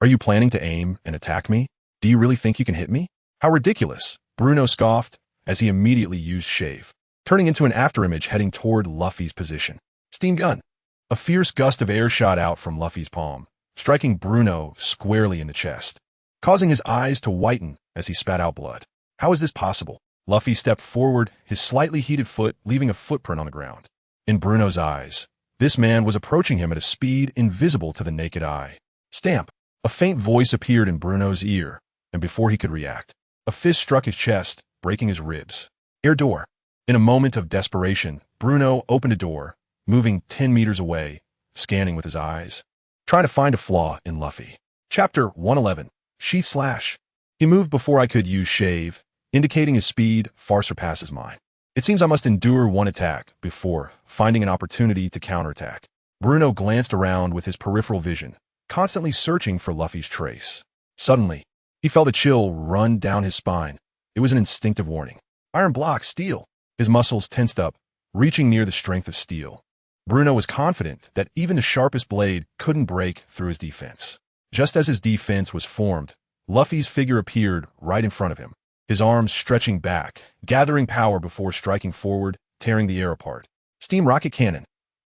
Are you planning to aim and attack me? Do you really think you can hit me? How ridiculous, Bruno scoffed as he immediately used shave, turning into an afterimage heading toward Luffy's position. Steam gun. A fierce gust of air shot out from Luffy's palm, striking Bruno squarely in the chest, causing his eyes to whiten as he spat out blood. How is this possible? Luffy stepped forward, his slightly heated foot leaving a footprint on the ground. In Bruno's eyes, this man was approaching him at a speed invisible to the naked eye. Stamp. A faint voice appeared in Bruno's ear, and before he could react, a fist struck his chest, breaking his ribs. Air door. In a moment of desperation, Bruno opened a door, moving 10 meters away, scanning with his eyes, trying to find a flaw in Luffy. Chapter 111. Sheath slash. He moved before I could use shave, indicating his speed far surpasses mine. It seems I must endure one attack before finding an opportunity to counterattack. Bruno glanced around with his peripheral vision, constantly searching for Luffy's trace. Suddenly, he felt a chill run down his spine. It was an instinctive warning. Iron block, steel. His muscles tensed up, reaching near the strength of steel. Bruno was confident that even the sharpest blade couldn't break through his defense. Just as his defense was formed, Luffy's figure appeared right in front of him, his arms stretching back, gathering power before striking forward, tearing the air apart. Steam rocket cannon.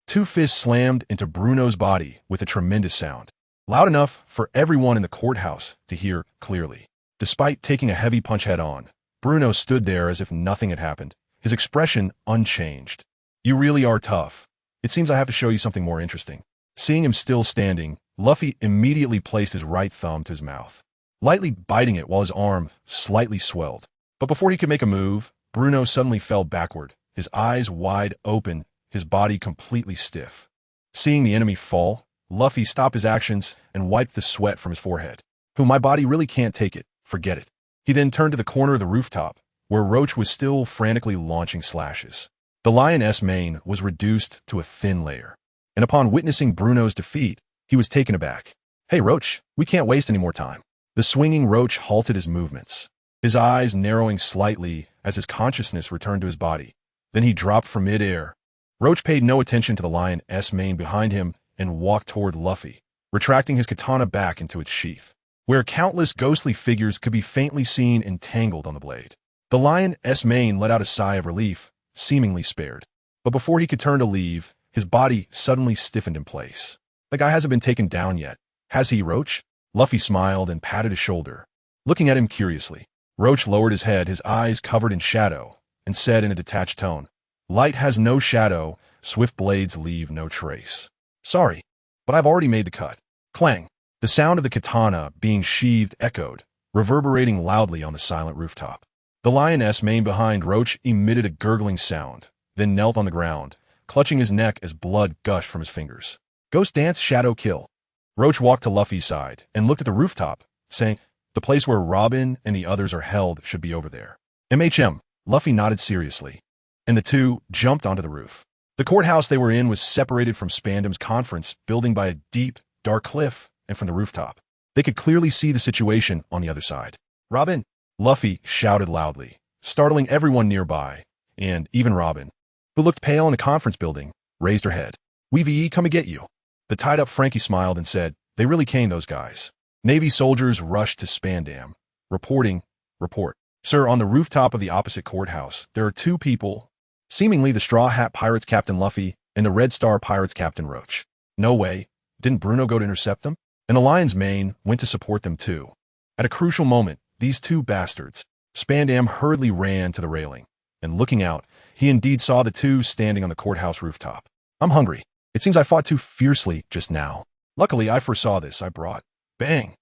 Two fists slammed into Bruno's body with a tremendous sound, loud enough for everyone in the courthouse to hear clearly. Despite taking a heavy punch head-on, Bruno stood there as if nothing had happened, his expression unchanged. You really are tough. It seems I have to show you something more interesting. Seeing him still standing, Luffy immediately placed his right thumb to his mouth, lightly biting it while his arm slightly swelled. But before he could make a move, Bruno suddenly fell backward, his eyes wide open, his body completely stiff. Seeing the enemy fall, Luffy stopped his actions and wiped the sweat from his forehead. My body really can't take it. Forget it. He then turned to the corner of the rooftop, where Roach was still frantically launching slashes. The lioness mane was reduced to a thin layer, and upon witnessing Bruno's defeat, he was taken aback. Hey Roach, we can't waste any more time. The swinging Roach halted his movements, his eyes narrowing slightly as his consciousness returned to his body. Then he dropped from mid-air. Roach paid no attention to the lioness mane behind him and walked toward Luffy, retracting his katana back into its sheath, where countless ghostly figures could be faintly seen entangled on the blade. The lioness mane let out a sigh of relief, seemingly spared. But before he could turn to leave, his body suddenly stiffened in place. The guy hasn't been taken down yet, has he, Roach? Luffy smiled and patted his shoulder, looking at him curiously. Roach lowered his head, his eyes covered in shadow, and said in a detached tone, Light has no shadow, swift blades leave no trace. Sorry, but I've already made the cut. Clang. The sound of the katana being sheathed echoed, reverberating loudly on the silent rooftop. The lioness mane behind Roach emitted a gurgling sound, then knelt on the ground, clutching his neck as blood gushed from his fingers. Ghost dance, shadow kill. Roach walked to Luffy's side and looked at the rooftop, saying, The place where Robin and the others are held should be over there. MHM. Luffy nodded seriously, and the two jumped onto the roof. The courthouse they were in was separated from Spandam's conference building by a deep, dark cliff, and from the rooftop, they could clearly see the situation on the other side. Robin! Luffy shouted loudly, startling everyone nearby, and even Robin, who looked pale in the conference building, raised her head. We come and get you. The tied-up Frankie smiled and said, They really came, those guys. Navy soldiers rushed to Spandam, reporting, Report. Sir, on the rooftop of the opposite courthouse, there are two people, seemingly the Straw Hat Pirates Captain Luffy and the Red Star Pirates Captain Roach. No way. Didn't Bruno go to intercept them? And the lion's mane went to support them too. At a crucial moment, these two bastards, Spandam hurriedly ran to the railing, and looking out, he indeed saw the two standing on the courthouse rooftop. I'm hungry. It seems I fought too fiercely just now. Luckily, I foresaw this. I brought. Bang!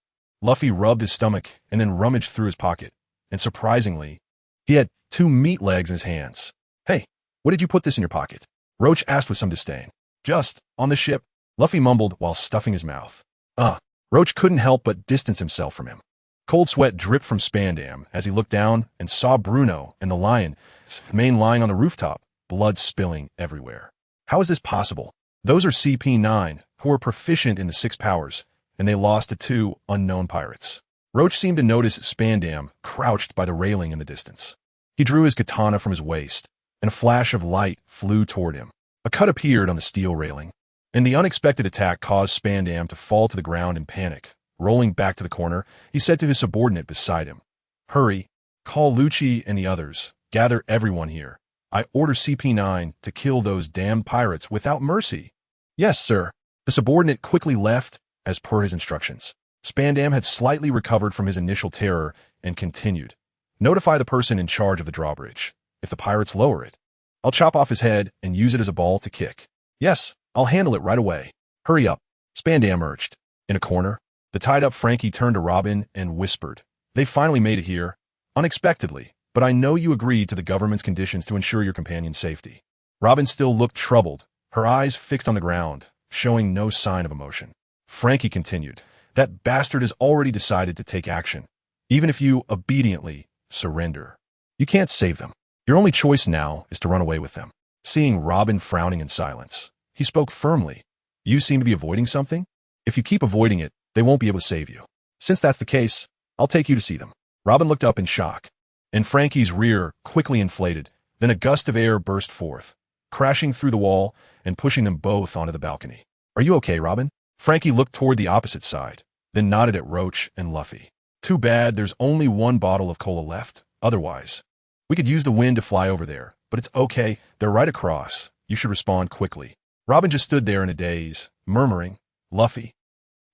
Luffy rubbed his stomach and then rummaged through his pocket, and surprisingly, he had two meat legs in his hands. Hey, what did you put this in your pocket? Roach asked with some disdain. Just, on the ship, Luffy mumbled while stuffing his mouth. Roach couldn't help but distance himself from him. Cold sweat dripped from Spandam as he looked down and saw Bruno and the lion's mane lying on the rooftop, blood spilling everywhere. How is this possible? Those are CP9, who are proficient in the 6 powers, and they lost to 2 unknown pirates. Roach seemed to notice Spandam crouched by the railing in the distance. He drew his katana from his waist, and a flash of light flew toward him. A cut appeared on the steel railing, and the unexpected attack caused Spandam to fall to the ground in panic. Rolling back to the corner, he said to his subordinate beside him, "Hurry, call Lucci and the others. Gather everyone here. I order CP9 to kill those damned pirates without mercy." "Yes, sir." The subordinate quickly left, as per his instructions. Spandam had slightly recovered from his initial terror and continued. "Notify the person in charge of the drawbridge. If the pirates lower it, I'll chop off his head and use it as a ball to kick." "Yes, I'll handle it right away." "Hurry up." Spandam urged. In a corner, the tied-up Frankie turned to Robin and whispered, "They finally made it here. Unexpectedly, but I know you agreed to the government's conditions to ensure your companion's safety." Robin still looked troubled, her eyes fixed on the ground, showing no sign of emotion. Frankie continued, "That bastard has already decided to take action. Even if you obediently surrender, you can't save them. Your only choice now is to run away with them." Seeing Robin frowning in silence, he spoke firmly. "You seem to be avoiding something? If you keep avoiding it, they won't be able to save you. Since that's the case, I'll take you to see them." Robin looked up in shock, and Frankie's rear quickly inflated. Then a gust of air burst forth, crashing through the wall and pushing them both onto the balcony. "Are you okay, Robin?" Frankie looked toward the opposite side, then nodded at Roach and Luffy. "Too bad there's only one bottle of cola left. Otherwise, we could use the wind to fly over there, but it's okay. They're right across. You should respond quickly." Robin just stood there in a daze, murmuring, "Luffy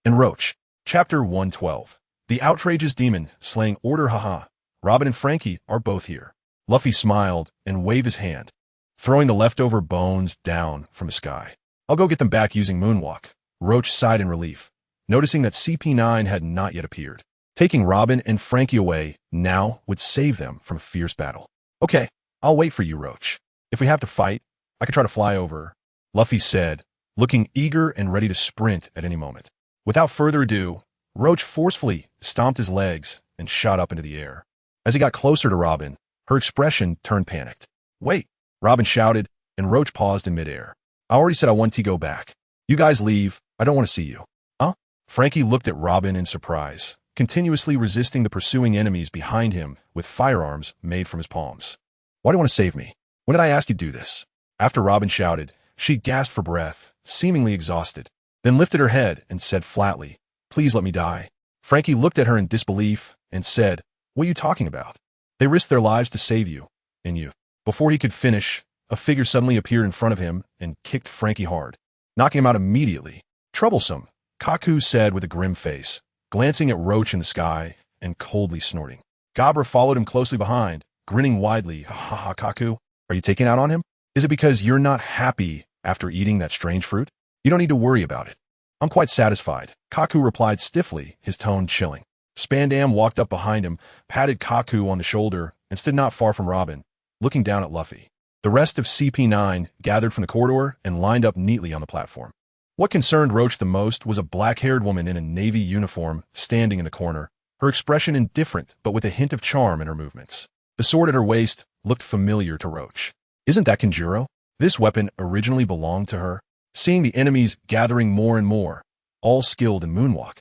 and Roach." Chapter 112. The Outrageous Demon, Slaying Order. Haha. Robin and Frankie are both here. Luffy smiled and waved his hand, throwing the leftover bones down from the sky. "I'll go get them back using Moonwalk." Roach sighed in relief, noticing that CP9 had not yet appeared. Taking Robin and Frankie away now would save them from a fierce battle. "Okay, I'll wait for you, Roach. If we have to fight, I could try to fly over," Luffy said, looking eager and ready to sprint at any moment. Without further ado, Roach forcefully stomped his legs and shot up into the air. As he got closer to Robin, her expression turned panicked. "Wait," Robin shouted, and Roach paused in midair. "I already said I want to go back. You guys leave. I don't want to see you." "Huh?" Frankie looked at Robin in surprise, continuously resisting the pursuing enemies behind him with firearms made from his palms. "Why do you want to save me? When did I ask you to do this?" After Robin shouted, she gasped for breath, seemingly exhausted, then lifted her head and said flatly, "Please let me die." Frankie looked at her in disbelief and said, "What are you talking about? They risked their lives to save you, and you." Before he could finish, a figure suddenly appeared in front of him and kicked Frankie hard, knocking him out immediately. "Troublesome," Kaku said with a grim face, glancing at Roach in the sky and coldly snorting. Gabra followed him closely behind, grinning widely. "Ha ha ha, Kaku. Are you taking out on him? Is it because you're not happy after eating that strange fruit? You don't need to worry about it. I'm quite satisfied," Kaku replied stiffly, his tone chilling. Spandam walked up behind him, patted Kaku on the shoulder, and stood not far from Robin, looking down at Luffy. The rest of CP9 gathered from the corridor and lined up neatly on the platform. What concerned Roach the most was a black-haired woman in a navy uniform standing in the corner, her expression indifferent but with a hint of charm in her movements. The sword at her waist looked familiar to Roach. Isn't that Kanjuro? This weapon originally belonged to her. Seeing the enemies gathering more and more, all skilled in moonwalk,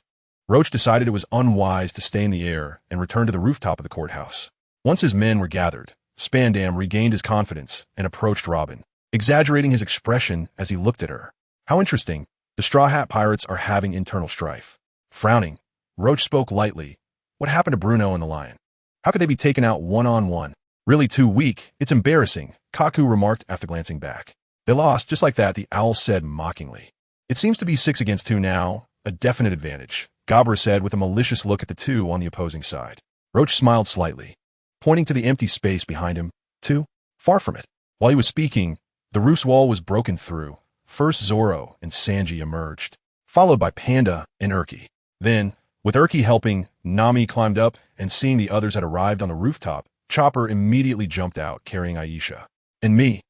Roach decided it was unwise to stay in the air and return to the rooftop of the courthouse. Once his men were gathered, Spandam regained his confidence and approached Robin, exaggerating his expression as he looked at her. "How interesting. The Straw Hat Pirates are having internal strife." Frowning, Roach spoke lightly. "What happened to Bruno and the Lion? How could they be taken out one-on-one? Really too weak. It's embarrassing," Kaku remarked after glancing back. "They lost just like that," the owl said mockingly. "It seems to be 6 against 2 now, a definite advantage," Gabra said with a malicious look at the two on the opposing side. Roach smiled slightly, pointing to the empty space behind him. "Two? Far from it." While he was speaking, the roof's wall was broken through. First Zoro and Sanji emerged, followed by Panda and Urki. Then, with Urki helping, Nami climbed up, and seeing the others had arrived on the rooftop, Chopper immediately jumped out carrying Aisha. "And me."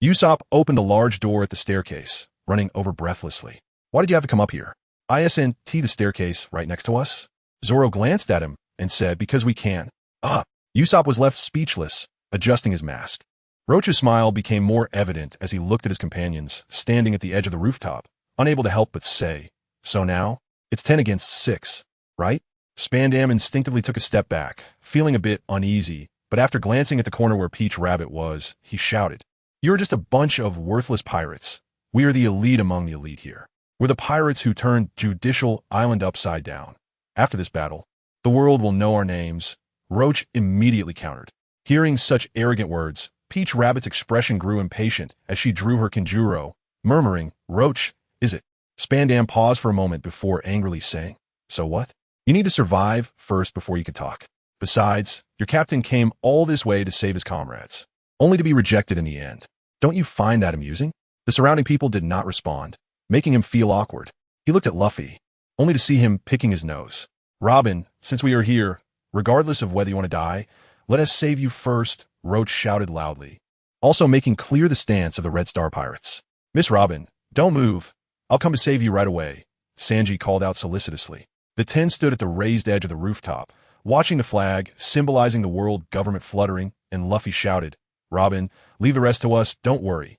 Usopp opened the large door at the staircase, running over breathlessly. "Why did you have to come up here? Isn't the staircase right next to us?" Zoro glanced at him and said, "Because we can." "Ah." Usopp was left speechless, adjusting his mask. Roach's smile became more evident as he looked at his companions, standing at the edge of the rooftop, unable to help but say, "So now, it's 10 against 6, right?" Spandam instinctively took a step back, feeling a bit uneasy, but after glancing at the corner where Peach Rabbit was, he shouted, "You're just a bunch of worthless pirates. We are the elite among the elite here. We're the pirates who turned Judicial Island upside down. After this battle, the world will know our names." Roach immediately countered. Hearing such arrogant words, Peach Rabbit's expression grew impatient as she drew her Conjuro, murmuring, "Roach, is it?" Spandam paused for a moment before angrily saying, "So what? You need to survive first before you can talk. Besides, your captain came all this way to save his comrades, only to be rejected in the end. Don't you find that amusing?" The surrounding people did not respond, making him feel awkward. He looked at Luffy, only to see him picking his nose. "Robin, since we are here, regardless of whether you want to die, let us save you first," Roach shouted loudly, also making clear the stance of the Red Star Pirates. "Miss Robin, don't move. I'll come to save you right away," Sanji called out solicitously. The 10 stood at the raised edge of the rooftop, watching the flag, symbolizing the world government fluttering, and Luffy shouted, "Robin, leave the rest to us, don't worry."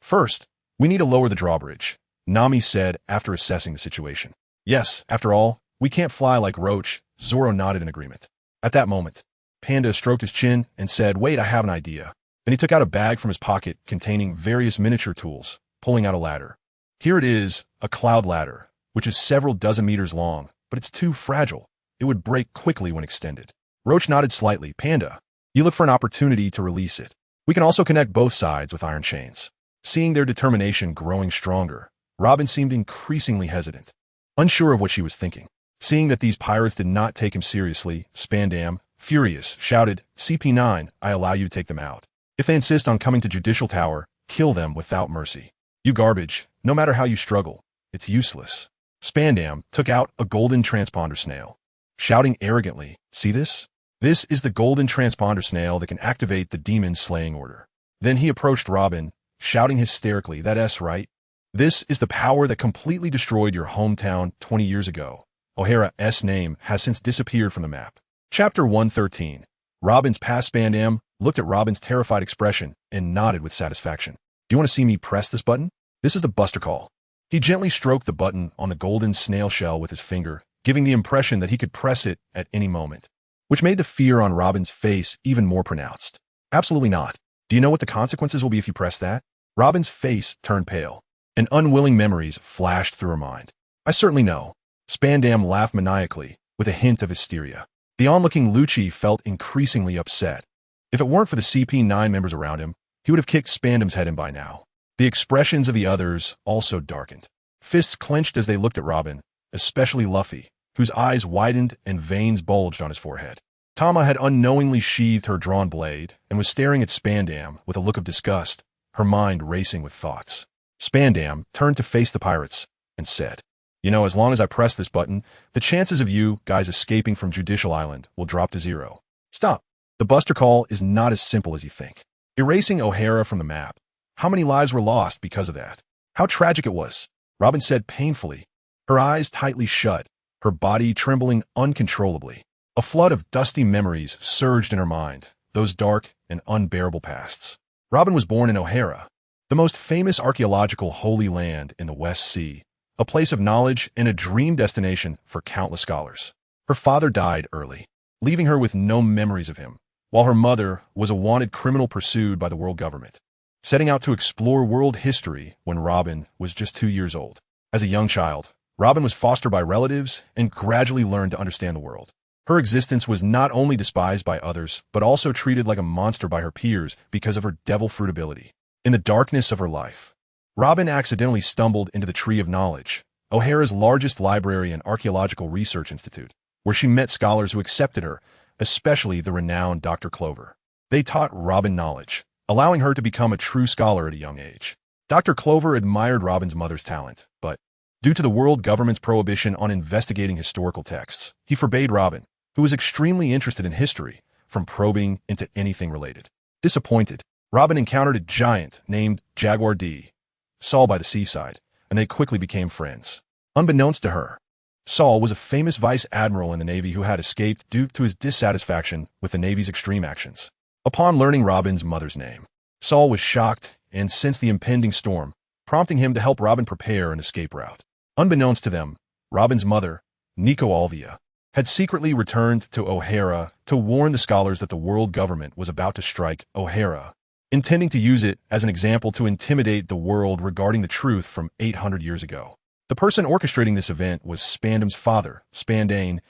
"First, we need to lower the drawbridge," Nami said after assessing the situation. "Yes, after all, we can't fly like Roach," Zoro nodded in agreement. At that moment, Panda stroked his chin and said, "Wait, I have an idea." Then he took out a bag from his pocket containing various miniature tools, pulling out a ladder. "Here it is, a cloud ladder, which is several dozen meters long, but it's too fragile. It would break quickly when extended." Roach nodded slightly. "Panda, you look for an opportunity to release it. We can also connect both sides with iron chains." Seeing their determination growing stronger, Robin seemed increasingly hesitant, unsure of what she was thinking. Seeing that these pirates did not take him seriously, Spandam, furious, shouted, "CP9, I allow you to take them out. If they insist on coming to Judicial Tower, kill them without mercy. You garbage, no matter how you struggle, it's useless." Spandam took out a golden transponder snail, shouting arrogantly, "See this? This is the golden transponder snail that can activate the demon slaying order." Then he approached Robin, shouting hysterically, "That's right. This is the power that completely destroyed your hometown 20 years ago. O'Hara's name has since disappeared from the map." Chapter 113. Robin's past. Spandam looked at Robin's terrified expression and nodded with satisfaction. "Do you want to see me press this button? This is the Buster Call." He gently stroked the button on the golden snail shell with his finger, giving the impression that he could press it at any moment, which made the fear on Robin's face even more pronounced. "Absolutely not. Do you know what the consequences will be if you press that?" Robin's face turned pale, and unwilling memories flashed through her mind. "I certainly know." Spandam laughed maniacally, with a hint of hysteria. The onlooking Lucci felt increasingly upset. If it weren't for the CP9 members around him, he would have kicked Spandam's head in by now. The expressions of the others also darkened. Fists clenched as they looked at Robin, especially Luffy, whose eyes widened and veins bulged on his forehead. Tama had unknowingly sheathed her drawn blade and was staring at Spandam with a look of disgust, her mind racing with thoughts. Spandam turned to face the pirates and said, "You know, as long as I press this button, the chances of you guys escaping from Judicial Island will drop to 0. Stop. The Buster Call is not as simple as you think. Erasing O'Hara from the map. How many lives were lost because of that? How tragic it was," Robin said painfully, her eyes tightly shut, her body trembling uncontrollably. A flood of dusty memories surged in her mind, those dark and unbearable pasts. Robin was born in O'Hara, the most famous archaeological holy land in the West Sea, a place of knowledge and a dream destination for countless scholars. Her father died early, leaving her with no memories of him, while her mother was a wanted criminal pursued by the world government, setting out to explore world history when Robin was just 2 years old. As a young child, Robin was fostered by relatives and gradually learned to understand the world. Her existence was not only despised by others, but also treated like a monster by her peers because of her devil fruit ability. In the darkness of her life, Robin accidentally stumbled into the Tree of Knowledge, O'Hara's largest library and archaeological research institute, where she met scholars who accepted her, especially the renowned Dr. Clover. They taught Robin knowledge, allowing her to become a true scholar at a young age. Dr. Clover admired Robin's mother's talent, but due to the world government's prohibition on investigating historical texts, he forbade Robin, who was extremely interested in history, from probing into anything related. Disappointed, Robin encountered a giant named Jaguar D. Saul by the seaside, and they quickly became friends. Unbeknownst to her, Saul was a famous vice admiral in the Navy who had escaped due to his dissatisfaction with the Navy's extreme actions. Upon learning Robin's mother's name, Saul was shocked and sensed the impending storm, prompting him to help Robin prepare an escape route. Unbeknownst to them, Robin's mother, Nico Alvia, had secretly returned to O'Hara to warn the scholars that the world government was about to strike O'Hara, intending to use it as an example to intimidate the world regarding the truth from 800 years ago. The person orchestrating this event was Spandam's father, Spandane.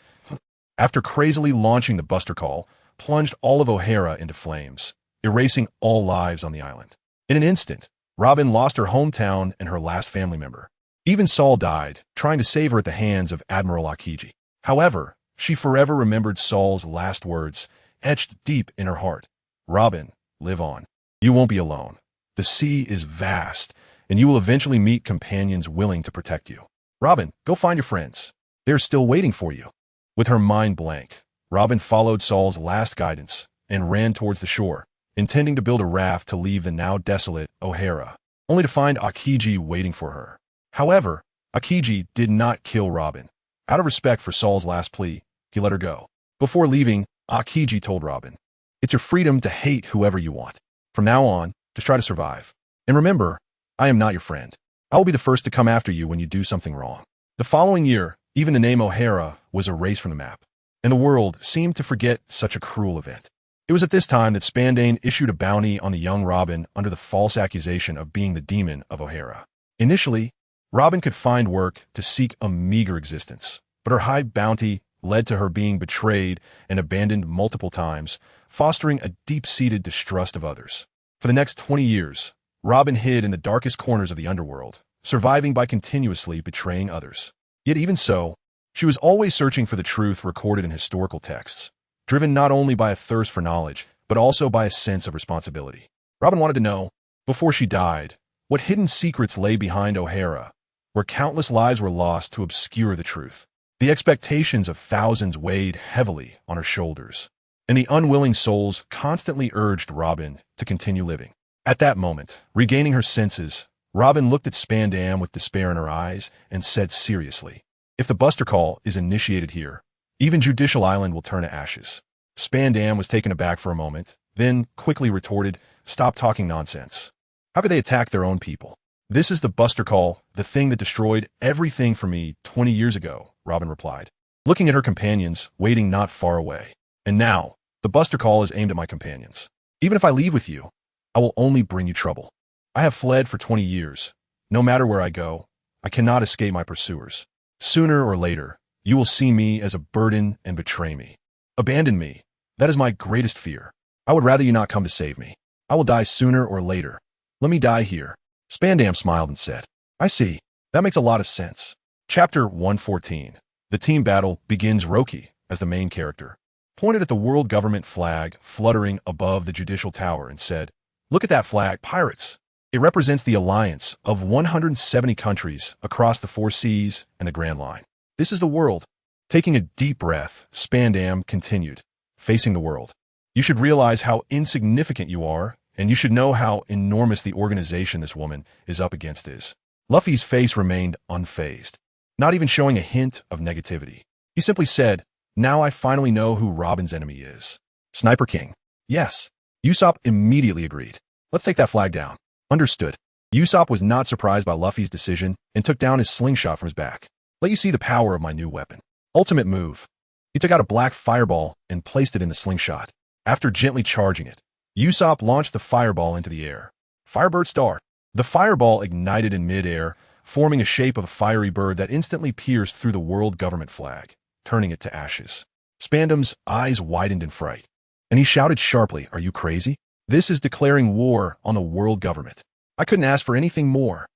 After crazily launching the Buster Call, plunged all of O'Hara into flames, erasing all lives on the island. In an instant, Robin lost her hometown and her last family member. Even Saul died, trying to save her at the hands of Admiral Aokiji. However, she forever remembered Saul's last words, etched deep in her heart. Robin, live on. You won't be alone. The sea is vast, and you will eventually meet companions willing to protect you. Robin, go find your friends. They're still waiting for you. With her mind blank, Robin followed Saul's last guidance and ran towards the shore, intending to build a raft to leave the now desolate O'Hara, only to find Aokiji waiting for her. However, Aokiji did not kill Robin. Out of respect for Saul's last plea, he let her go. Before leaving, Aokiji told Robin, "It's your freedom to hate whoever you want. From now on, just try to survive. And remember, I am not your friend. I will be the first to come after you when you do something wrong." The following year, even the name O'Hara was erased from the map, and the world seemed to forget such a cruel event. It was at this time that Spandane issued a bounty on the young Robin under the false accusation of being the demon of O'Hara. Initially, Robin could find work to seek a meager existence, but her high bounty led to her being betrayed and abandoned multiple times, fostering a deep-seated distrust of others. For the next 20 years, Robin hid in the darkest corners of the underworld, surviving by continuously betraying others. Yet even so, she was always searching for the truth recorded in historical texts, driven not only by a thirst for knowledge, but also by a sense of responsibility. Robin wanted to know, before she died, what hidden secrets lay behind O'Hara, where countless lives were lost to obscure the truth. The expectations of thousands weighed heavily on her shoulders, and the unwilling souls constantly urged Robin to continue living. At that moment, regaining her senses, Robin looked at Spandam with despair in her eyes and said seriously, "If the Buster Call is initiated here, even Judicial Island will turn to ashes." Spandam was taken aback for a moment, then quickly retorted, "Stop talking nonsense. How could they attack their own people? This is the Buster Call, the thing that destroyed everything for me 20 years ago," Robin replied, looking at her companions, waiting not far away. "And now, the Buster Call is aimed at my companions. Even if I leave with you, I will only bring you trouble. I have fled for 20 years. No matter where I go, I cannot escape my pursuers. Sooner or later, you will see me as a burden and betray me. Abandon me. That is my greatest fear. I would rather you not come to save me. I will die sooner or later. Let me die here." Spandam smiled and said, "I see. That makes a lot of sense." Chapter 114. The team battle begins. Roki, as the main character, pointed at the world government flag fluttering above the judicial tower and said, "Look at that flag, pirates. It represents the alliance of 170 countries across the 4 seas and the Grand Line. This is the world." Taking a deep breath, Spandam continued, facing the world. "You should realize how insignificant you are, and you should know how enormous the organization this woman is up against is." Luffy's face remained unfazed, not even showing a hint of negativity. He simply said, "Now I finally know who Robin's enemy is. Sniper King." "Yes." Usopp immediately agreed. "Let's take that flag down." "Understood." Usopp was not surprised by Luffy's decision and took down his slingshot from his back. "Let you see the power of my new weapon." Ultimate move. He took out a black fireball and placed it in the slingshot. After gently charging it, Usopp launched the fireball into the air. Firebird Star. The fireball ignited in mid-air, forming a shape of a fiery bird that instantly pierced through the world government flag, turning it to ashes. Spandam's eyes widened in fright, and he shouted sharply, "Are you crazy? This is declaring war on the world government. I couldn't ask for anything more."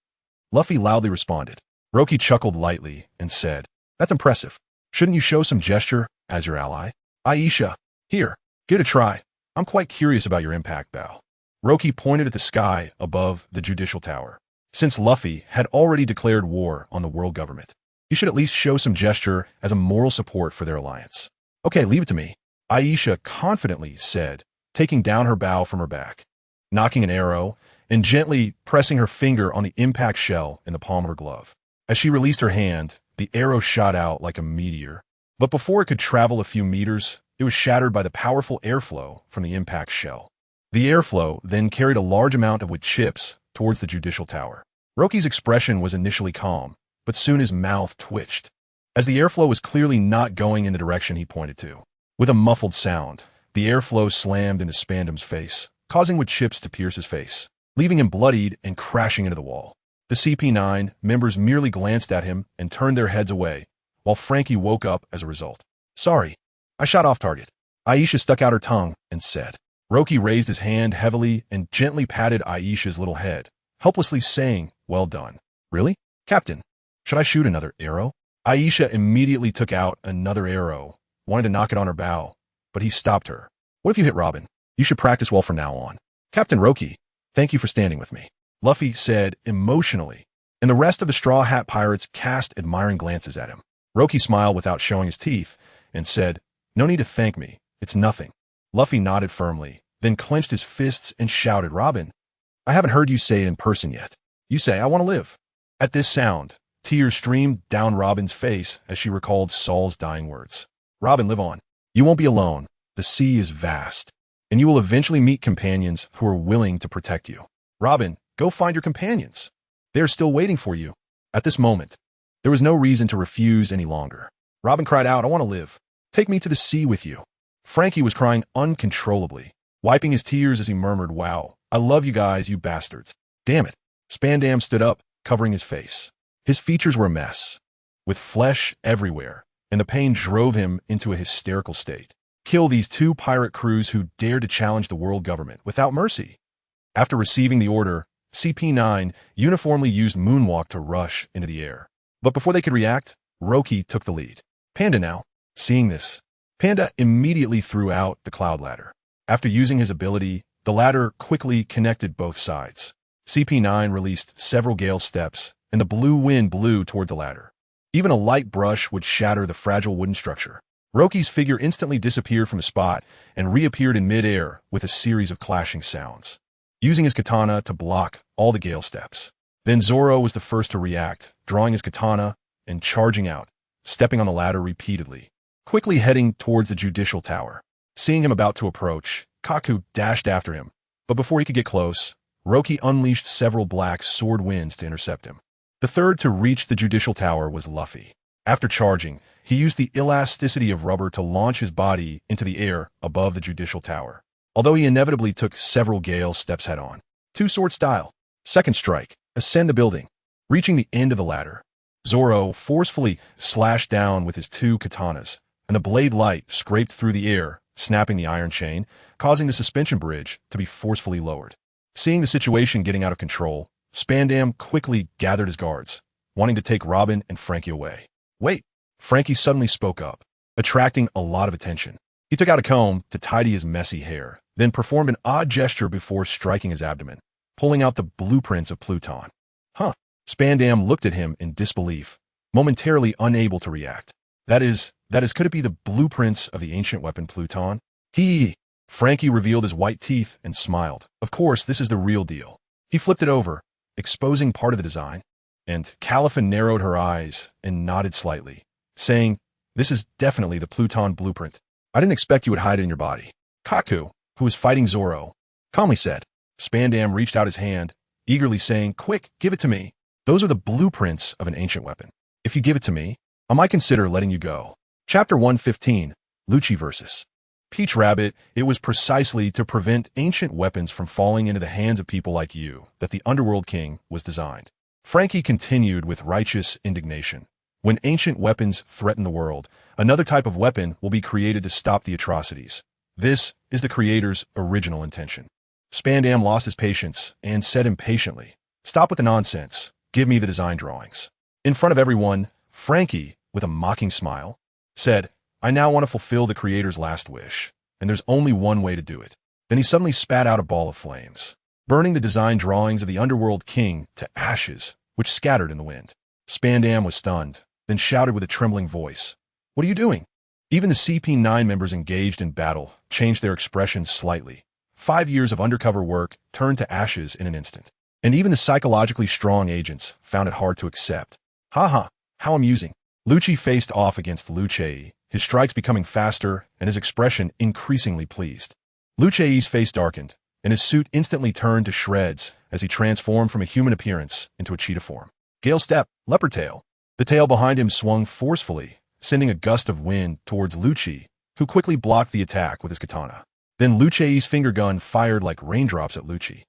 Luffy loudly responded. Roki chuckled lightly and said, "That's impressive. Shouldn't you show some gesture as your ally? Aisha, here, give it a try. I'm quite curious about your impact bow." Roki pointed at the sky above the judicial tower. Since Luffy had already declared war on the world government, he should at least show some gesture as a moral support for their alliance. "Okay, leave it to me," Aisha confidently said, taking down her bow from her back, nocking an arrow, and gently pressing her finger on the impact shell in the palm of her glove. As she released her hand, the arrow shot out like a meteor, but before it could travel a few meters, it was shattered by the powerful airflow from the impact shell. The airflow then carried a large amount of wood chips towards the judicial tower. Roki's expression was initially calm, but soon his mouth twitched. as the airflow was clearly not going in the direction he pointed to. With a muffled sound, the airflow slammed into Spandam's face, causing wood chips to pierce his face, leaving him bloodied and crashing into the wall. The CP9 members merely glanced at him and turned their heads away, while Frankie woke up as a result. Sorry, I shot off target. Aisha stuck out her tongue and said. Roki raised his hand heavily and gently patted Aisha's little head, helplessly saying, well done. Really? Captain, should I shoot another arrow? Aisha immediately took out another arrow, wanted to knock it on her bow, but he stopped her. What if you hit Robin? You should practice well from now on. Captain Roki, thank you for standing with me, Luffy said emotionally, and the rest of the Straw Hat Pirates cast admiring glances at him. Roki smiled without showing his teeth and said, no need to thank me, it's nothing. Luffy nodded firmly, then clenched his fists and shouted, Robin, I haven't heard you say it in person yet. You say, I want to live. At this sound, tears streamed down Robin's face as she recalled Saul's dying words. Robin, live on. You won't be alone. The sea is vast, and you will eventually meet companions who are willing to protect you. Robin, go find your companions. They are still waiting for you. At this moment, there was no reason to refuse any longer. Robin cried out, I want to live. Take me to the sea with you. Frankie was crying uncontrollably, wiping his tears as he murmured, wow, I love you guys, you bastards. Damn it. Spandam stood up, covering his face. His features were a mess, with flesh everywhere, and the pain drove him into a hysterical state. Kill these two pirate crews who dared to challenge the world government without mercy. After receiving the order, CP9 uniformly used Moonwalk to rush into the air. But before they could react, Roki took the lead. Panda now. Seeing this, Panda immediately threw out the cloud ladder. After using his ability, the ladder quickly connected both sides. CP9 released several gale steps, and the blue wind blew toward the ladder. Even a light brush would shatter the fragile wooden structure. Roki's figure instantly disappeared from a spot and reappeared in mid-air with a series of clashing sounds, using his katana to block all the gale steps. Then Zoro was the first to react, drawing his katana and charging out, stepping on the ladder repeatedly, quickly heading towards the judicial tower. Seeing him about to approach, Kaku dashed after him, but before he could get close, Roki unleashed several black sword winds to intercept him. The third to reach the judicial tower was Luffy. After charging, he used the elasticity of rubber to launch his body into the air above the judicial tower, although he inevitably took several gale steps head-on. Two-sword style. Second strike. Ascend the building. Reaching the end of the ladder, Zoro forcefully slashed down with his two katanas, and the blade light scraped through the air, snapping the iron chain, causing the suspension bridge to be forcefully lowered. Seeing the situation getting out of control, Spandam quickly gathered his guards, wanting to take Robin and Frankie away. Wait, Frankie suddenly spoke up, attracting a lot of attention. He took out a comb to tidy his messy hair, then performed an odd gesture before striking his abdomen, pulling out the blueprints of Pluton. Huh. Spandam looked at him in disbelief, momentarily unable to react. That is, could it be the blueprints of the ancient weapon Pluton? Frankie revealed his white teeth and smiled. Of course, this is the real deal. He flipped it over, exposing part of the design, and Califa narrowed her eyes and nodded slightly, saying, this is definitely the Pluton blueprint. I didn't expect you would hide it in your body. Kaku, who was fighting Zoro, calmly said. Spandam reached out his hand, eagerly saying, quick, give it to me. Those are the blueprints of an ancient weapon. If you give it to me, I might consider letting you go. Chapter 115, Lucci vs. Peach Rabbit. It was precisely to prevent ancient weapons from falling into the hands of people like you that the Underworld King was designed. Frankie continued with righteous indignation. When ancient weapons threaten the world, another type of weapon will be created to stop the atrocities. This is the creator's original intention. Spandam lost his patience and said impatiently, stop with the nonsense. Give me the design drawings. In front of everyone, Frankie, with a mocking smile, said, I now want to fulfill the creator's last wish, and there's only one way to do it. Then he suddenly spat out a ball of flames, burning the design drawings of the Underworld King to ashes, which scattered in the wind. Spandam was stunned, then shouted with a trembling voice, what are you doing? Even the CP9 members engaged in battle changed their expressions slightly. 5 years of undercover work turned to ashes in an instant, and even the psychologically strong agents found it hard to accept. Haha, how amusing. Lucci faced off against Lucci, his strikes becoming faster and his expression increasingly pleased. Lucci's face darkened, and his suit instantly turned to shreds as he transformed from a human appearance into a cheetah form. Gale Step, Leopard Tail. The tail behind him swung forcefully, sending a gust of wind towards Lucci, who quickly blocked the attack with his katana. Then Lucci's finger gun fired like raindrops at Lucci,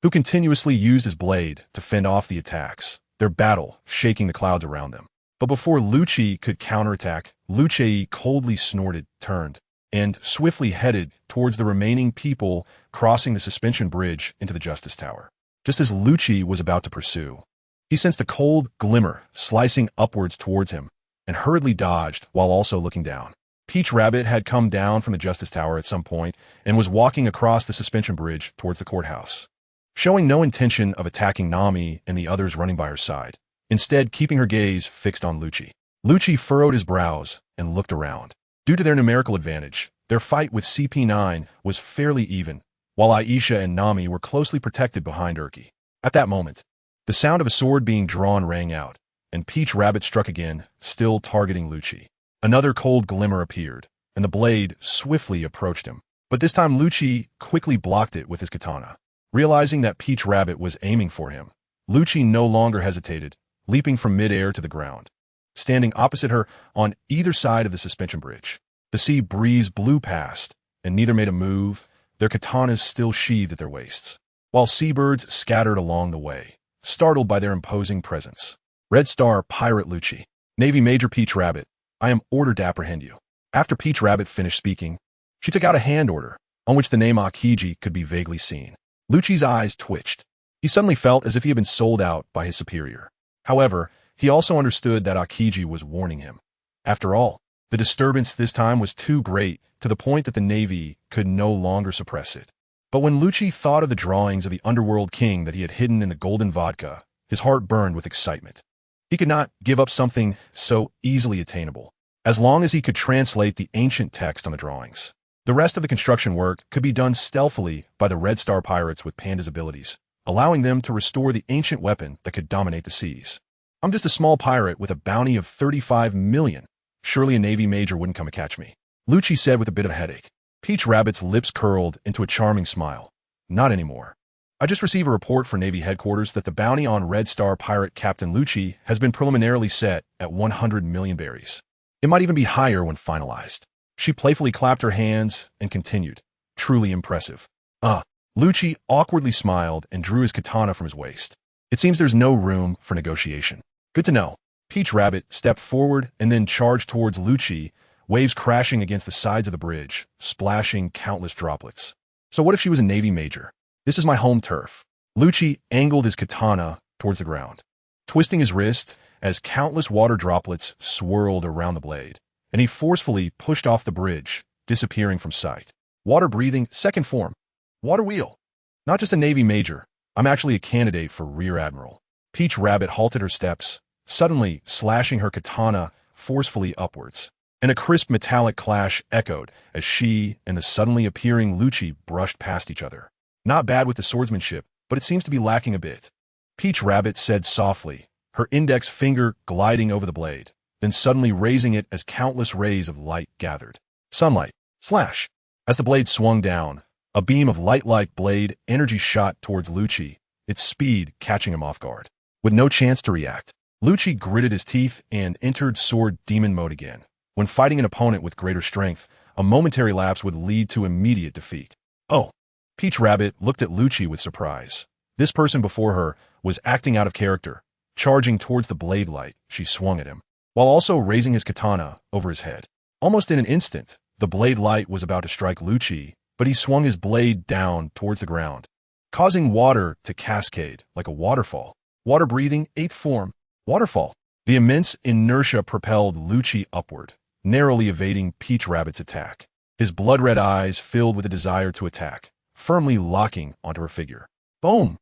who continuously used his blade to fend off the attacks, their battle shaking the clouds around them. But before Lucci could counterattack, Lucci coldly snorted, turned, and swiftly headed towards the remaining people crossing the suspension bridge into the Justice Tower. Just as Lucci was about to pursue, he sensed a cold glimmer slicing upwards towards him and hurriedly dodged while also looking down. Peach Rabbit had come down from the Justice Tower at some point and was walking across the suspension bridge towards the courthouse, showing no intention of attacking Nami and the others running by her side, instead keeping her gaze fixed on Lucci. Lucci furrowed his brows and looked around. Due to their numerical advantage, their fight with CP9 was fairly even, while Aisha and Nami were closely protected behind Urki. At that moment, the sound of a sword being drawn rang out, and Peach Rabbit struck again, still targeting Lucci. Another cold glimmer appeared, and the blade swiftly approached him. But this time Lucci quickly blocked it with his katana. Realizing that Peach Rabbit was aiming for him, Lucci no longer hesitated, leaping from mid-air to the ground. Standing opposite her on either side of the suspension bridge, the sea breeze blew past, and neither made a move, their katanas still sheathed at their waists, while seabirds scattered along the way, startled by their imposing presence. Red Star Pirate Lucci. Navy Major Peach Rabbit, I am ordered to apprehend you. After Peach Rabbit finished speaking, she took out a hand order, on which the name Akiji could be vaguely seen. Lucci's eyes twitched. He suddenly felt as if he had been sold out by his superior. However, he also understood that Akiji was warning him. After all, the disturbance this time was too great to the point that the Navy could no longer suppress it. But when Lucci thought of the drawings of the underworld king that he had hidden in the golden vodka, his heart burned with excitement. He could not give up something so easily attainable, as long as he could translate the ancient text on the drawings. The rest of the construction work could be done stealthily by the Red Star pirates with Panda's abilities, allowing them to restore the ancient weapon that could dominate the seas. I'm just a small pirate with a bounty of 35 million. Surely a Navy major wouldn't come and catch me, Lucci said with a bit of a headache. Peach Rabbit's lips curled into a charming smile. Not anymore. I just received a report from Navy headquarters that the bounty on Red Star pirate Captain Lucci has been preliminarily set at 100 million berries. It might even be higher when finalized. She playfully clapped her hands and continued. Truly impressive. Lucci awkwardly smiled and drew his katana from his waist. It seems there's no room for negotiation. Good to know. Peach Rabbit stepped forward and then charged towards Lucci, waves crashing against the sides of the bridge, splashing countless droplets. So what if she was a Navy major? This is my home turf. Lucci angled his katana towards the ground, twisting his wrist as countless water droplets swirled around the blade, and he forcefully pushed off the bridge, disappearing from sight. Water-breathing, second form. Water wheel. Not just a Navy major, I'm actually a candidate for Rear Admiral. Peach Rabbit halted her steps, suddenly slashing her katana forcefully upwards, and a crisp metallic clash echoed as she and the suddenly appearing Lucci brushed past each other. Not bad with the swordsmanship, but it seems to be lacking a bit, Peach Rabbit said softly, her index finger gliding over the blade, then suddenly raising it as countless rays of light gathered. Sunlight. Slash. As the blade swung down, a beam of light-like blade energy shot towards Lucci, its speed catching him off guard. With no chance to react, Lucci gritted his teeth and entered sword demon mode again. When fighting an opponent with greater strength, a momentary lapse would lead to immediate defeat. Oh! Peach Rabbit looked at Lucci with surprise. This person before her was acting out of character, charging towards the blade light she swung at him, while also raising his katana over his head. Almost in an instant, the blade light was about to strike Lucci, but he swung his blade down towards the ground, causing water to cascade like a waterfall. Water-breathing, 8th form. Waterfall. The immense inertia propelled Lucci upward, narrowly evading Peach Rabbit's attack. His blood-red eyes filled with a desire to attack, firmly locking onto her figure. Boom!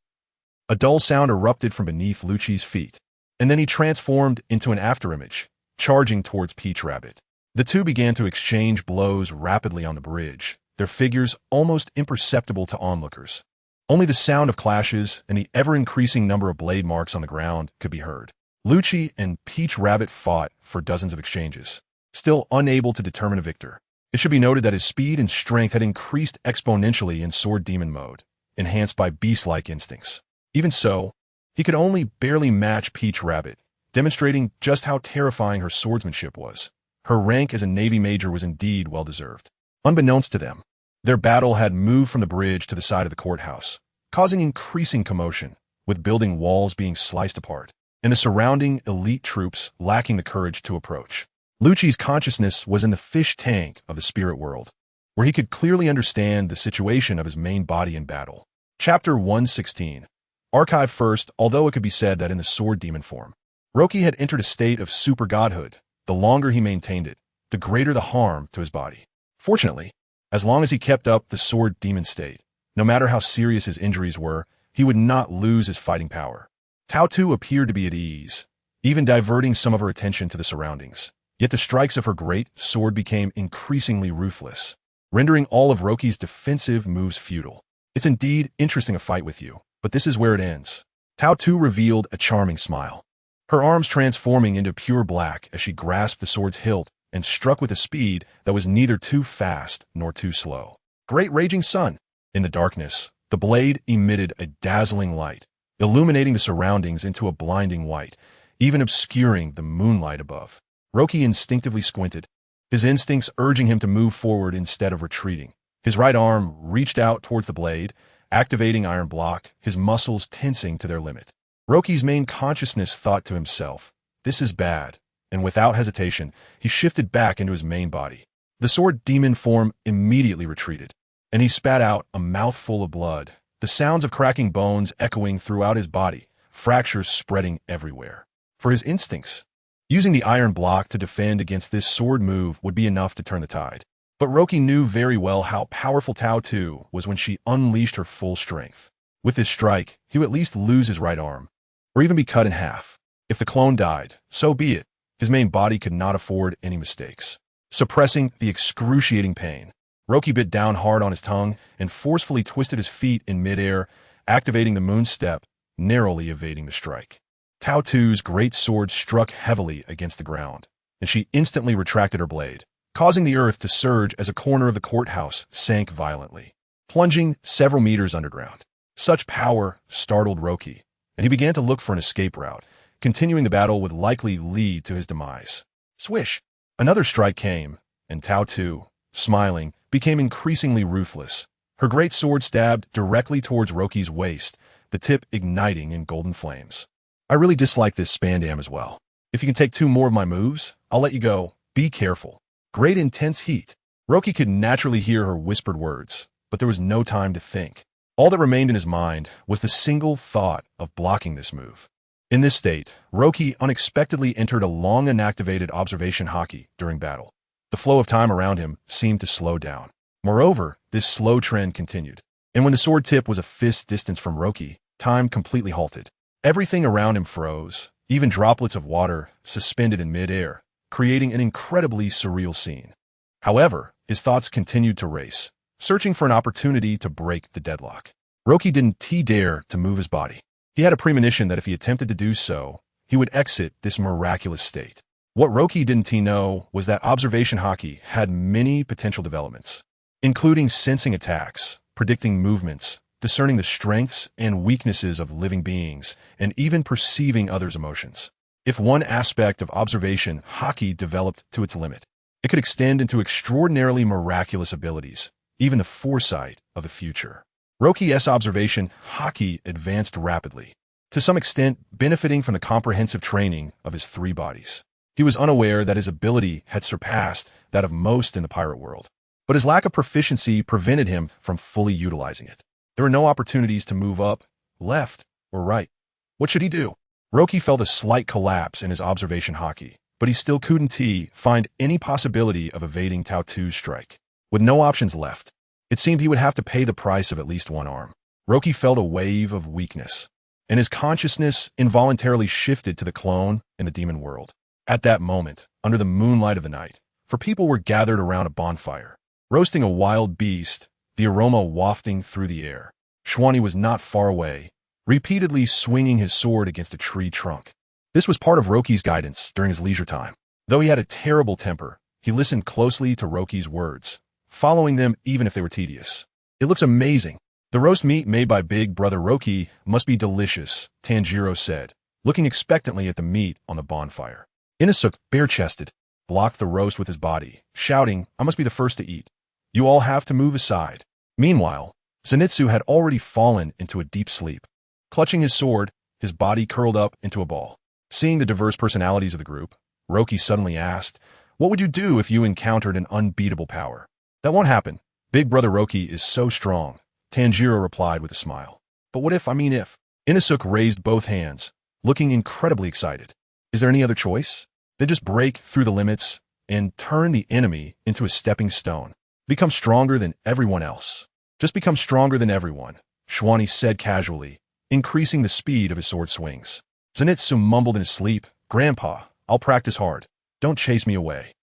A dull sound erupted from beneath Lucci's feet, and then he transformed into an afterimage, charging towards Peach Rabbit. The two began to exchange blows rapidly on the bridge, their figures almost imperceptible to onlookers. Only the sound of clashes and the ever-increasing number of blade marks on the ground could be heard. Lucci and Peach Rabbit fought for dozens of exchanges, still unable to determine a victor. It should be noted that his speed and strength had increased exponentially in Sword Demon mode, enhanced by beast-like instincts. Even so, he could only barely match Peach Rabbit, demonstrating just how terrifying her swordsmanship was. Her rank as a Navy major was indeed well-deserved. Unbeknownst to them, their battle had moved from the bridge to the side of the courthouse, causing increasing commotion, with building walls being sliced apart, and the surrounding elite troops lacking the courage to approach. Lucci's consciousness was in the fish tank of the spirit world, where he could clearly understand the situation of his main body in battle. Chapter 116. Archive first, although it could be said that in the sword demon form, Roki had entered a state of super godhood. The longer he maintained it, the greater the harm to his body. Fortunately, as long as he kept up the sword demon state, no matter how serious his injuries were, he would not lose his fighting power. Tao Tu appeared to be at ease, even diverting some of her attention to the surroundings. Yet the strikes of her great sword became increasingly ruthless, rendering all of Roki's defensive moves futile. It's indeed interesting a fight with you, but this is where it ends. Tao Tu revealed a charming smile, her arms transforming into pure black as she grasped the sword's hilt and struck with a speed that was neither too fast nor too slow. Great raging sun! In the darkness, the blade emitted a dazzling light, illuminating the surroundings into a blinding white, even obscuring the moonlight above. Roki instinctively squinted, his instincts urging him to move forward instead of retreating. His right arm reached out towards the blade, activating iron block, his muscles tensing to their limit. Roki's main consciousness thought to himself, "This is bad," and without hesitation, he shifted back into his main body. The sword demon form immediately retreated, and he spat out a mouthful of blood, the sounds of cracking bones echoing throughout his body, fractures spreading everywhere. For his instincts, using the iron block to defend against this sword move would be enough to turn the tide. But Roki knew very well how powerful Tao Tu was when she unleashed her full strength. With this strike, he would at least lose his right arm, or even be cut in half. If the clone died, so be it. His main body could not afford any mistakes. Suppressing the excruciating pain, Roki bit down hard on his tongue and forcefully twisted his feet in midair, activating the moon step, narrowly evading the strike. Tao Tu's great sword struck heavily against the ground, and she instantly retracted her blade, causing the earth to surge as a corner of the courthouse sank violently, plunging several meters underground. Such power startled Roki, and he began to look for an escape route. Continuing the battle would likely lead to his demise. Swish! Another strike came, and Tao Tu, smiling, became increasingly ruthless. Her great sword stabbed directly towards Roki's waist, the tip igniting in golden flames. "I really dislike this spandam as well. If you can take 2 more of my moves, I'll let you go. Be careful." Great intense heat. Roki could naturally hear her whispered words, but there was no time to think. All that remained in his mind was the single thought of blocking this move. In this state, Roki unexpectedly entered a long-inactivated observation haki during battle. The flow of time around him seemed to slow down. Moreover, this slow trend continued, and when the sword tip was a fist distance from Roki, time completely halted. Everything around him froze, even droplets of water suspended in midair, creating an incredibly surreal scene. However, his thoughts continued to race, searching for an opportunity to break the deadlock. Roki didn't dare to move his body. He had a premonition that if he attempted to do so, he would exit this miraculous state. What Roki didn't know was that observation haki had many potential developments, including sensing attacks, predicting movements, discerning the strengths and weaknesses of living beings, and even perceiving others' emotions. If one aspect of observation haki developed to its limit, it could extend into extraordinarily miraculous abilities, even the foresight of the future. Roki's observation haki advanced rapidly, to some extent benefiting from the comprehensive training of his 3 bodies. He was unaware that his ability had surpassed that of most in the pirate world, but his lack of proficiency prevented him from fully utilizing it. There were no opportunities to move up, left, or right. What should he do? Roki felt a slight collapse in his observation haki, but he still couldn't find any possibility of evading Tao Tu's strike. With no options left, it seemed he would have to pay the price of at least 1 arm. Roki felt a wave of weakness, and his consciousness involuntarily shifted to the clone and the demon world. At that moment, under the moonlight of the night, for people were gathered around a bonfire, roasting a wild beast, the aroma wafting through the air. Shwani was not far away, repeatedly swinging his sword against a tree trunk. This was part of Roki's guidance during his leisure time. Though he had a terrible temper, he listened closely to Roki's words, following them even if they were tedious. "It looks amazing. The roast meat made by Big Brother Roki must be delicious," Tanjiro said, looking expectantly at the meat on the bonfire. Inosuke, bare-chested, blocked the roast with his body, shouting, "I must be the first to eat. You all have to move aside." Meanwhile, Zenitsu had already fallen into a deep sleep. Clutching his sword, his body curled up into a ball. Seeing the diverse personalities of the group, Roki suddenly asked, "What would you do if you encountered an unbeatable power?" "That won't happen. Big Brother Roki is so strong," Tanjiro replied with a smile. "But what if, if?" Inosuke raised both hands, looking incredibly excited. "Is there any other choice? Then just break through the limits and turn the enemy into a stepping stone. Become stronger than everyone else. Just become stronger than everyone," Schwani said casually, increasing the speed of his sword swings. Zenitsu mumbled in his sleep, "Grandpa, I'll practice hard. Don't chase me away."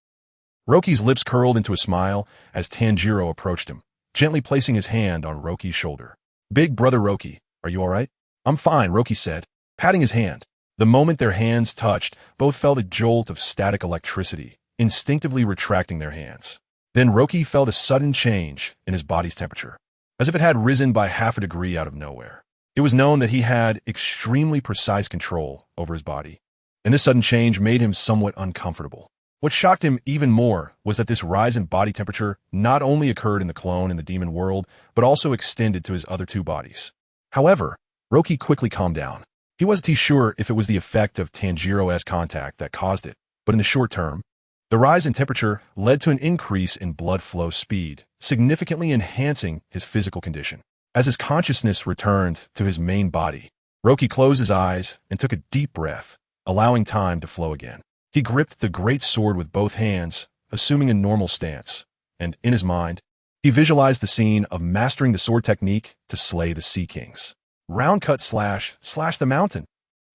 Roki's lips curled into a smile as Tanjiro approached him, gently placing his hand on Roki's shoulder. "Big Brother Roki, are you all right?" "I'm fine," Roki said, patting his hand. The moment their hands touched, both felt a jolt of static electricity, instinctively retracting their hands. Then Roki felt a sudden change in his body's temperature, as if it had risen by half a degree out of nowhere. It was known that he had extremely precise control over his body, and this sudden change made him somewhat uncomfortable. What shocked him even more was that this rise in body temperature not only occurred in the clone and the demon world, but also extended to his other two bodies. However, Roki quickly calmed down. He wasn't too sure if it was the effect of Tanjiro's contact that caused it, but in the short term, the rise in temperature led to an increase in blood flow speed, significantly enhancing his physical condition. As his consciousness returned to his main body, Roki closed his eyes and took a deep breath, allowing time to flow again. He gripped the great sword with both hands, assuming a normal stance, and in his mind, he visualized the scene of mastering the sword technique to slay the Sea Kings. Round cut slash the mountain.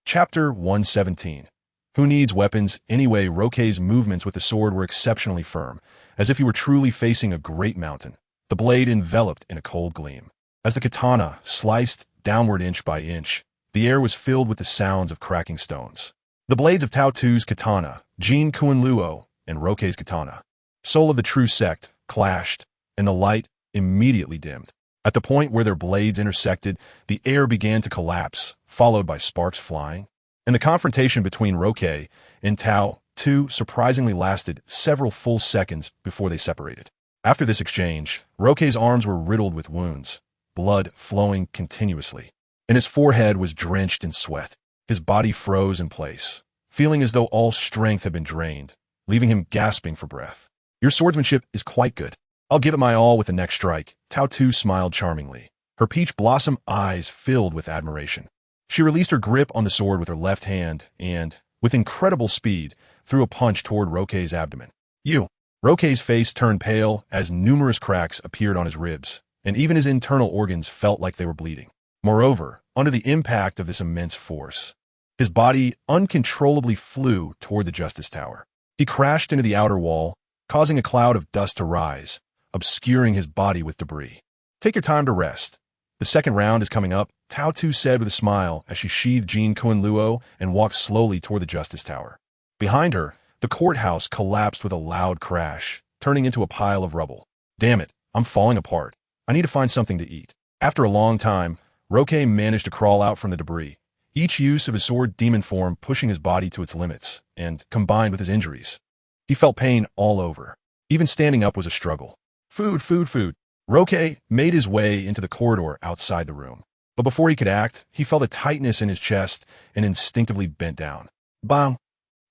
Chapter 117. Who needs weapons? Anyway, Roke's movements with the sword were exceptionally firm, as if he were truly facing a great mountain, the blade enveloped in a cold gleam. As the katana sliced downward inch by inch, the air was filled with the sounds of cracking stones. The blades of Tao Tu's katana, Jin Kuan-luo, and Roke's katana, soul of the true sect, clashed, and the light immediately dimmed. At the point where their blades intersected, the air began to collapse, followed by sparks flying, and the confrontation between Roke and Tao Tu surprisingly lasted several full seconds before they separated. After this exchange, Roke's arms were riddled with wounds, blood flowing continuously, and his forehead was drenched in sweat. His body froze in place, feeling as though all strength had been drained, leaving him gasping for breath. "Your swordsmanship is quite good. I'll give it my all with the next strike." Tao Tu smiled charmingly, her peach blossom eyes filled with admiration. She released her grip on the sword with her left hand and, with incredible speed, threw a punch toward Roke's abdomen. "You!" Roke's face turned pale as numerous cracks appeared on his ribs, and even his internal organs felt like they were bleeding. Moreover, under the impact of this immense force, his body uncontrollably flew toward the Justice Tower. He crashed into the outer wall, causing a cloud of dust to rise, obscuring his body with debris. "Take your time to rest. The second round is coming up," Tao Tu said with a smile as she sheathed Jin Kuan-luo and walked slowly toward the Justice Tower. Behind her, the courthouse collapsed with a loud crash, turning into a pile of rubble. "Damn it, I'm falling apart. I need to find something to eat." After a long time, Roke managed to crawl out from the debris, each use of his sword demon form pushing his body to its limits, and combined with his injuries, he felt pain all over. Even standing up was a struggle. Food. Roke made his way into the corridor outside the room. But before he could act, he felt a tightness in his chest and instinctively bent down. Bang!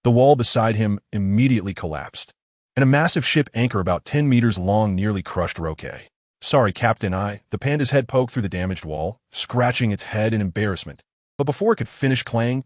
The wall beside him immediately collapsed, and a massive ship anchor about 10 meters long nearly crushed Roke. "Sorry, Captain." The panda's head poked through the damaged wall, scratching its head in embarrassment. But before it could finish, clang,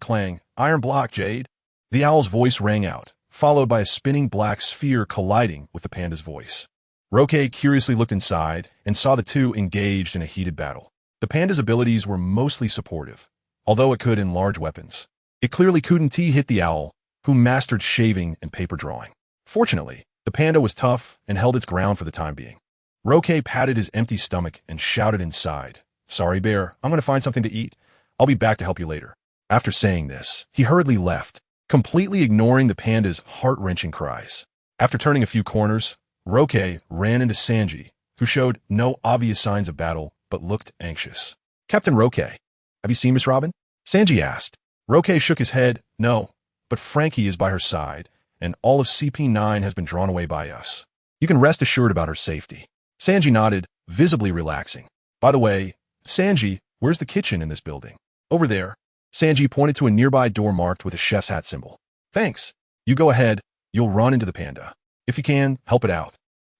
"Iron block, Jade." The owl's voice rang out, followed by a spinning black sphere colliding with the panda's voice. Roke curiously looked inside and saw the two engaged in a heated battle. The panda's abilities were mostly supportive, although it could enlarge weapons. It clearly couldn't hit the owl, who mastered shaving and paper drawing. Fortunately, the panda was tough and held its ground for the time being. Roke patted his empty stomach and shouted inside, "Sorry, bear, I'm going to find something to eat. I'll be back to help you later." After saying this, he hurriedly left, completely ignoring the panda's heart-wrenching cries. After turning a few corners, Roke ran into Sanji, who showed no obvious signs of battle but looked anxious. "Captain Roke, have you seen Miss Robin?" Sanji asked. Roque shook his head. No, but Frankie is by her side, and all of CP9 has been drawn away by us. You can rest assured about her safety. Sanji nodded, visibly relaxing. By the way, Sanji, where's the kitchen in this building? Over there. Sanji pointed to a nearby door marked with a chef's hat symbol. Thanks. You go ahead. You'll run into the panda. If you can, help it out.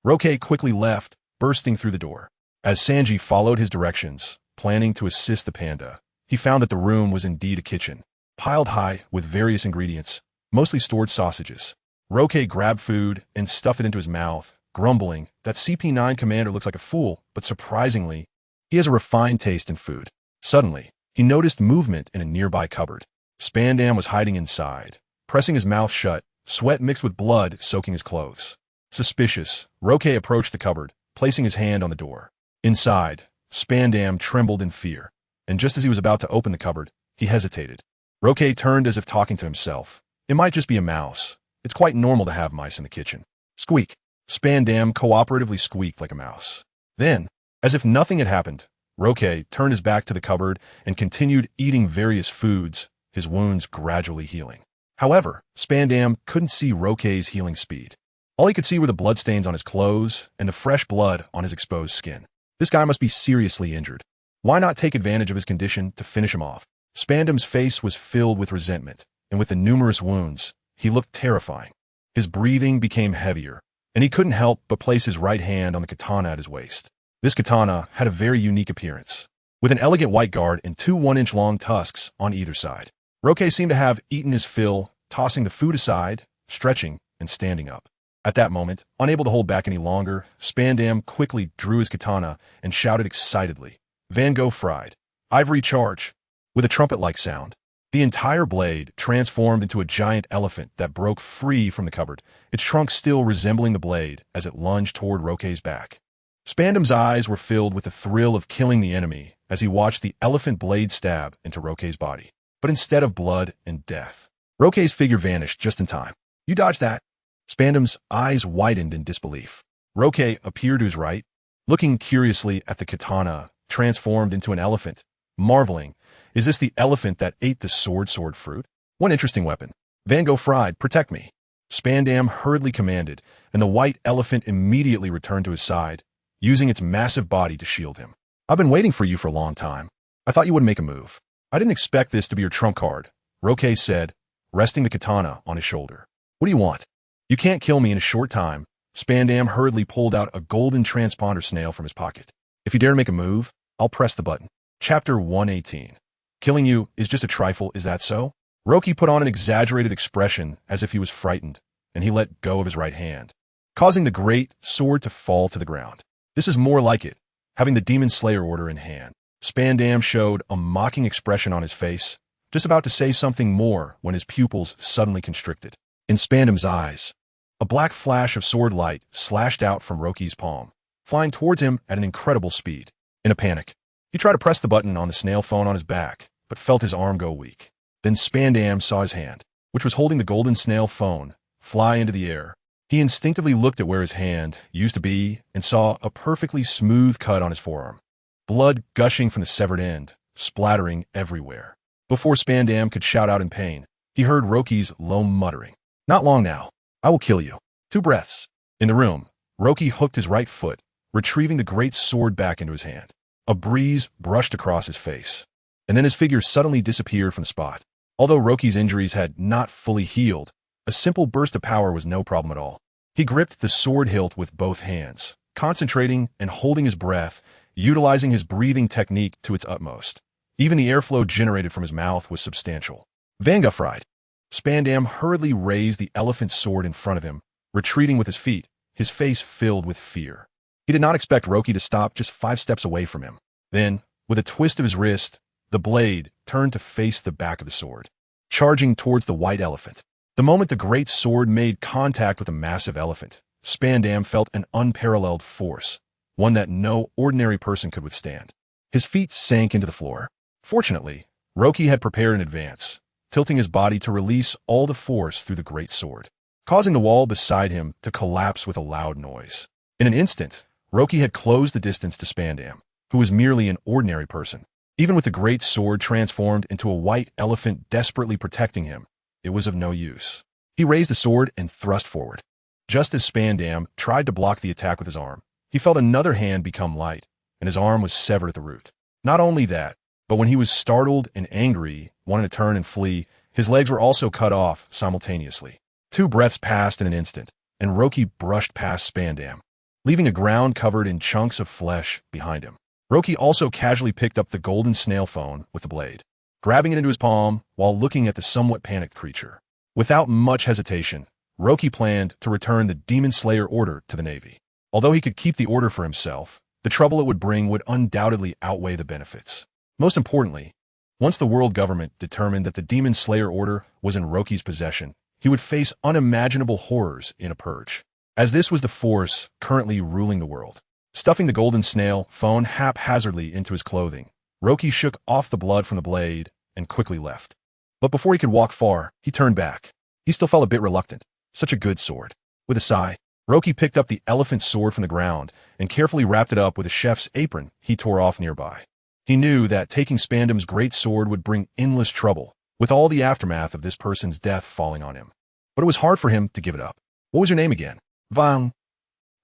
Roque quickly left, bursting through the door. As Sanji followed his directions, planning to assist the panda, he found that the room was indeed a kitchen, piled high with various ingredients, mostly stored sausages. Roque grabbed food and stuffed it into his mouth, grumbling that CP9 commander looks like a fool, but surprisingly, he has a refined taste in food. Suddenly, he noticed movement in a nearby cupboard. Spandam was hiding inside, pressing his mouth shut, sweat mixed with blood soaking his clothes. Suspicious, Roque approached the cupboard, placing his hand on the door. Inside, Spandam trembled in fear, and just as he was about to open the cupboard, he hesitated. Roque turned as if talking to himself. It might just be a mouse. It's quite normal to have mice in the kitchen. Squeak. Spandam cooperatively squeaked like a mouse. Then, as if nothing had happened, Roque turned his back to the cupboard and continued eating various foods, his wounds gradually healing. However, Spandam couldn't see Roque's healing speed. All he could see were the bloodstains on his clothes and the fresh blood on his exposed skin. This guy must be seriously injured. Why not take advantage of his condition to finish him off? Spandam's face was filled with resentment, and with the numerous wounds, he looked terrifying. His breathing became heavier, and he couldn't help but place his right hand on the katana at his waist. This katana had a very unique appearance, with an elegant white guard and two 1-inch long tusks on either side. Roque seemed to have eaten his fill, tossing the food aside, stretching, and standing up. At that moment, unable to hold back any longer, Spandam quickly drew his katana and shouted excitedly, "Van Gogh fried. Ivory charge." With a trumpet-like sound, the entire blade transformed into a giant elephant that broke free from the cupboard, its trunk still resembling the blade as it lunged toward Roque's back. Spandam's eyes were filled with the thrill of killing the enemy as he watched the elephant blade stab into Roque's body. But instead of blood and death, Roque's figure vanished just in time. You dodged that. Spandam's eyes widened in disbelief. Roque appeared to his right, looking curiously at the katana transformed into an elephant, marveling, is this the elephant that ate the sword fruit? One interesting weapon. Van Gogh fried, protect me. Spandam hurriedly commanded, and the white elephant immediately returned to his side, using its massive body to shield him. I've been waiting for you for a long time. I thought you would make a move. I didn't expect this to be your trump card, Roque said, resting the katana on his shoulder. What do you want? You can't kill me in a short time. Spandam hurriedly pulled out a golden transponder snail from his pocket. If you dare to make a move, I'll press the button. Chapter 118. Killing you is just a trifle, is that so? Roque put on an exaggerated expression as if he was frightened, and he let go of his right hand, causing the great sword to fall to the ground. This is more like it, having the Demon Slayer order in hand. Spandam showed a mocking expression on his face, just about to say something more when his pupils suddenly constricted. In Spandam's eyes, a black flash of sword light slashed out from Roque's palm, flying towards him at an incredible speed. In a panic, he tried to press the button on the snail phone on his back, but felt his arm go weak. Then Spandam saw his hand, which was holding the golden snail phone, fly into the air. He instinctively looked at where his hand used to be and saw a perfectly smooth cut on his forearm, blood gushing from the severed end, splattering everywhere. Before Spandam could shout out in pain, he heard Roque's low muttering. Not long now. I will kill you. 2 breaths. In the room, Roque hooked his right foot, retrieving the great sword back into his hand. A breeze brushed across his face, and then his figure suddenly disappeared from the spot. Although Roque's injuries had not fully healed, a simple burst of power was no problem at all. He gripped the sword hilt with both hands, concentrating and holding his breath, utilizing his breathing technique to its utmost. Even the airflow generated from his mouth was substantial. Van Gogh fried. Spandam hurriedly raised the elephant's sword in front of him, retreating with his feet, his face filled with fear. He did not expect Roque to stop just 5 steps away from him. Then, with a twist of his wrist, the blade turned to face the back of the sword, charging towards the white elephant. The moment the great sword made contact with the massive elephant, Spandam felt an unparalleled force, one that no ordinary person could withstand. His feet sank into the floor. Fortunately, Roque had prepared in advance, tilting his body to release all the force through the great sword, causing the wall beside him to collapse with a loud noise. In an instant, Roque had closed the distance to Spandam, who was merely an ordinary person. Even with the great sword transformed into a white elephant desperately protecting him, it was of no use. He raised the sword and thrust forward. Just as Spandam tried to block the attack with his arm, he felt another hand become light, and his arm was severed at the root. Not only that, but when he was startled and angry, wanting to turn and flee, his legs were also cut off simultaneously. 2 breaths passed in an instant, and Roki brushed past Spandam, leaving a ground covered in chunks of flesh behind him. Roki also casually picked up the golden snail phone with the blade, grabbing it into his palm while looking at the somewhat panicked creature. Without much hesitation, Roki planned to return the Demon Slayer order to the Navy. Although he could keep the order for himself, the trouble it would bring would undoubtedly outweigh the benefits. Most importantly, once the world government determined that the Demon Slayer order was in Roki's possession, he would face unimaginable horrors in a purge, as this was the force currently ruling the world. Stuffing the golden snail phone haphazardly into his clothing, Roki shook off the blood from the blade and quickly left. But before he could walk far, he turned back. He still felt a bit reluctant. Such a good sword. With a sigh, Roki picked up the elephant sword from the ground and carefully wrapped it up with a chef's apron he tore off nearby. He knew that taking Spandam's great sword would bring endless trouble, with all the aftermath of this person's death falling on him. But it was hard for him to give it up. What was your name again? Vang.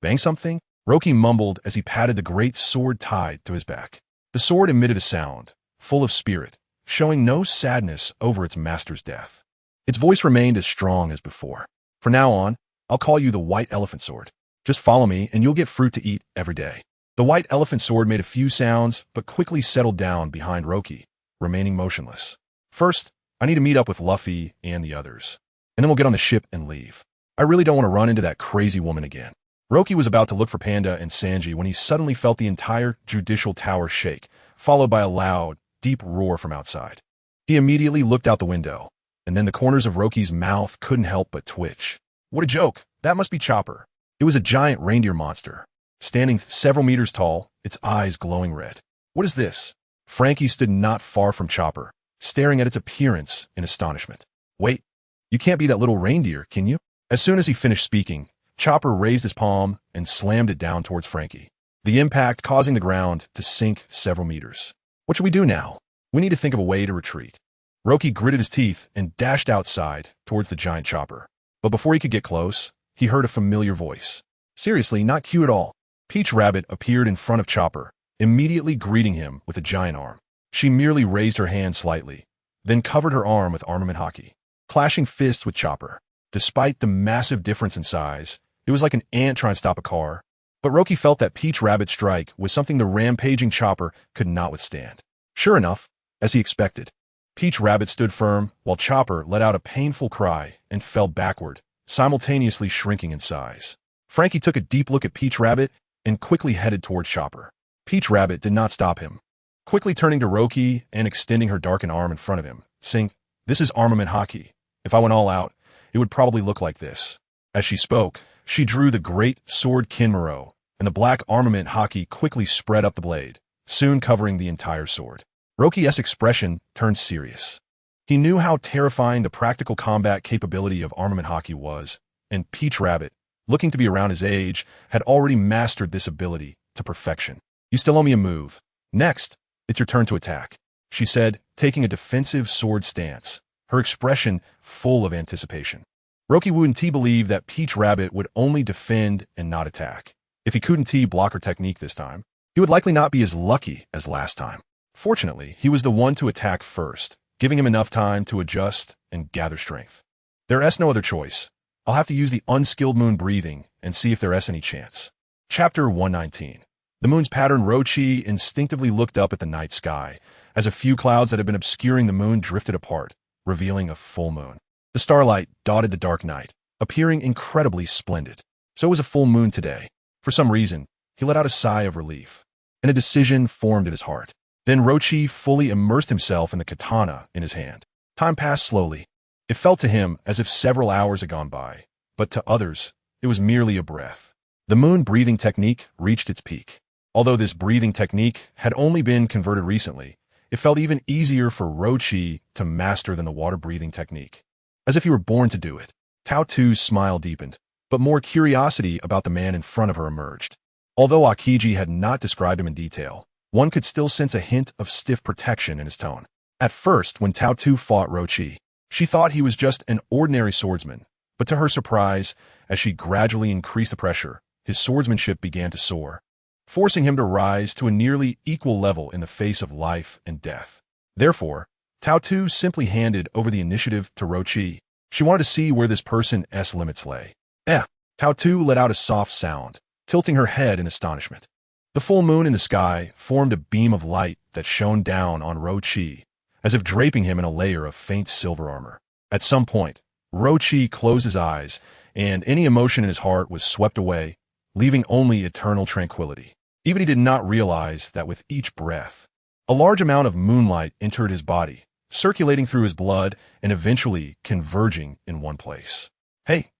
Bang something? Roki mumbled as he patted the great sword tied to his back. The sword emitted a sound, full of spirit, showing no sadness over its master's death. Its voice remained as strong as before. From now on, I'll call you the White Elephant Sword. Just follow me and you'll get fruit to eat every day. The White Elephant Sword made a few sounds, but quickly settled down behind Roki, remaining motionless. First, I need to meet up with Luffy and the others, and then we'll get on the ship and leave. I really don't want to run into that crazy woman again. Roki was about to look for Panda and Sanji when he suddenly felt the entire judicial tower shake, followed by a loud, deep roar from outside. He immediately looked out the window, and then the corners of Roki's mouth couldn't help but twitch. What a joke! That must be Chopper. It was a giant reindeer monster, standing several meters tall, its eyes glowing red. What is this? Frankie stood not far from Chopper, staring at its appearance in astonishment. Wait, you can't be that little reindeer, can you? As soon as he finished speaking, Chopper raised his palm and slammed it down towards Frankie, the impact causing the ground to sink several meters. What should we do now? We need to think of a way to retreat. Roki gritted his teeth and dashed outside towards the giant Chopper. But before he could get close, he heard a familiar voice. Seriously, not cute at all. Peach Rabbit appeared in front of Chopper, immediately greeting him with a giant arm. She merely raised her hand slightly, then covered her arm with armament hockey, clashing fists with Chopper. Despite the massive difference in size, it was like an ant trying to stop a car. But Roki felt that Peach Rabbit's strike was something the rampaging Chopper could not withstand. Sure enough, as he expected, Peach Rabbit stood firm while Chopper let out a painful cry and fell backward, simultaneously shrinking in size. Frankie took a deep look at Peach Rabbit and quickly headed toward Chopper. Peach Rabbit did not stop him, quickly turning to Roki and extending her darkened arm in front of him, saying, "This is armament hockey. If I went all out, it would probably look like this." As she spoke, she drew the great sword Kinmuro, and the black armament hockey quickly spread up the blade, soon covering the entire sword. Roki's expression turned serious. He knew how terrifying the practical combat capability of armament hockey was, and Peach Rabbit, looking to be around his age, had already mastered this ability to perfection. "You still owe me a move. Next, it's your turn to attack," she said, taking a defensive sword stance, her expression full of anticipation. Roki wouldn't believe that Peach Rabbit would only defend and not attack. If he couldn't block her technique this time, he would likely not be as lucky as last time. Fortunately, he was the one to attack first, giving him enough time to adjust and gather strength. There's no other choice. I'll have to use the unskilled moon breathing and see if there's any chance. Chapter 119. The moon's pattern. Rochi instinctively looked up at the night sky, as a few clouds that had been obscuring the moon drifted apart, revealing a full moon. The starlight dotted the dark night, appearing incredibly splendid. So it was a full moon today. For some reason, he let out a sigh of relief, and a decision formed in his heart. Then Rochi fully immersed himself in the katana in his hand. Time passed slowly. It felt to him as if several hours had gone by, but to others, it was merely a breath. The moon breathing technique reached its peak. Although this breathing technique had only been converted recently, it felt even easier for Rochi to master than the water breathing technique. As if he were born to do it. Tao Tu's smile deepened, but more curiosity about the man in front of her emerged. Although Akiji had not described him in detail, one could still sense a hint of stiff protection in his tone. At first, when Tao Tu fought Rochi, she thought he was just an ordinary swordsman, but to her surprise, as she gradually increased the pressure, his swordsmanship began to soar, forcing him to rise to a nearly equal level in the face of life and death. Therefore, Tao Tu simply handed over the initiative to Rochi. She wanted to see where this person's limits lay. Tao Tu let out a soft sound, tilting her head in astonishment. The full moon in the sky formed a beam of light that shone down on Rochi, as if draping him in a layer of faint silver armor. At some point, Rochi closed his eyes, and any emotion in his heart was swept away, leaving only eternal tranquility. Even he did not realize that with each breath, a large amount of moonlight entered his body, circulating through his blood and eventually converging in one place. Hey,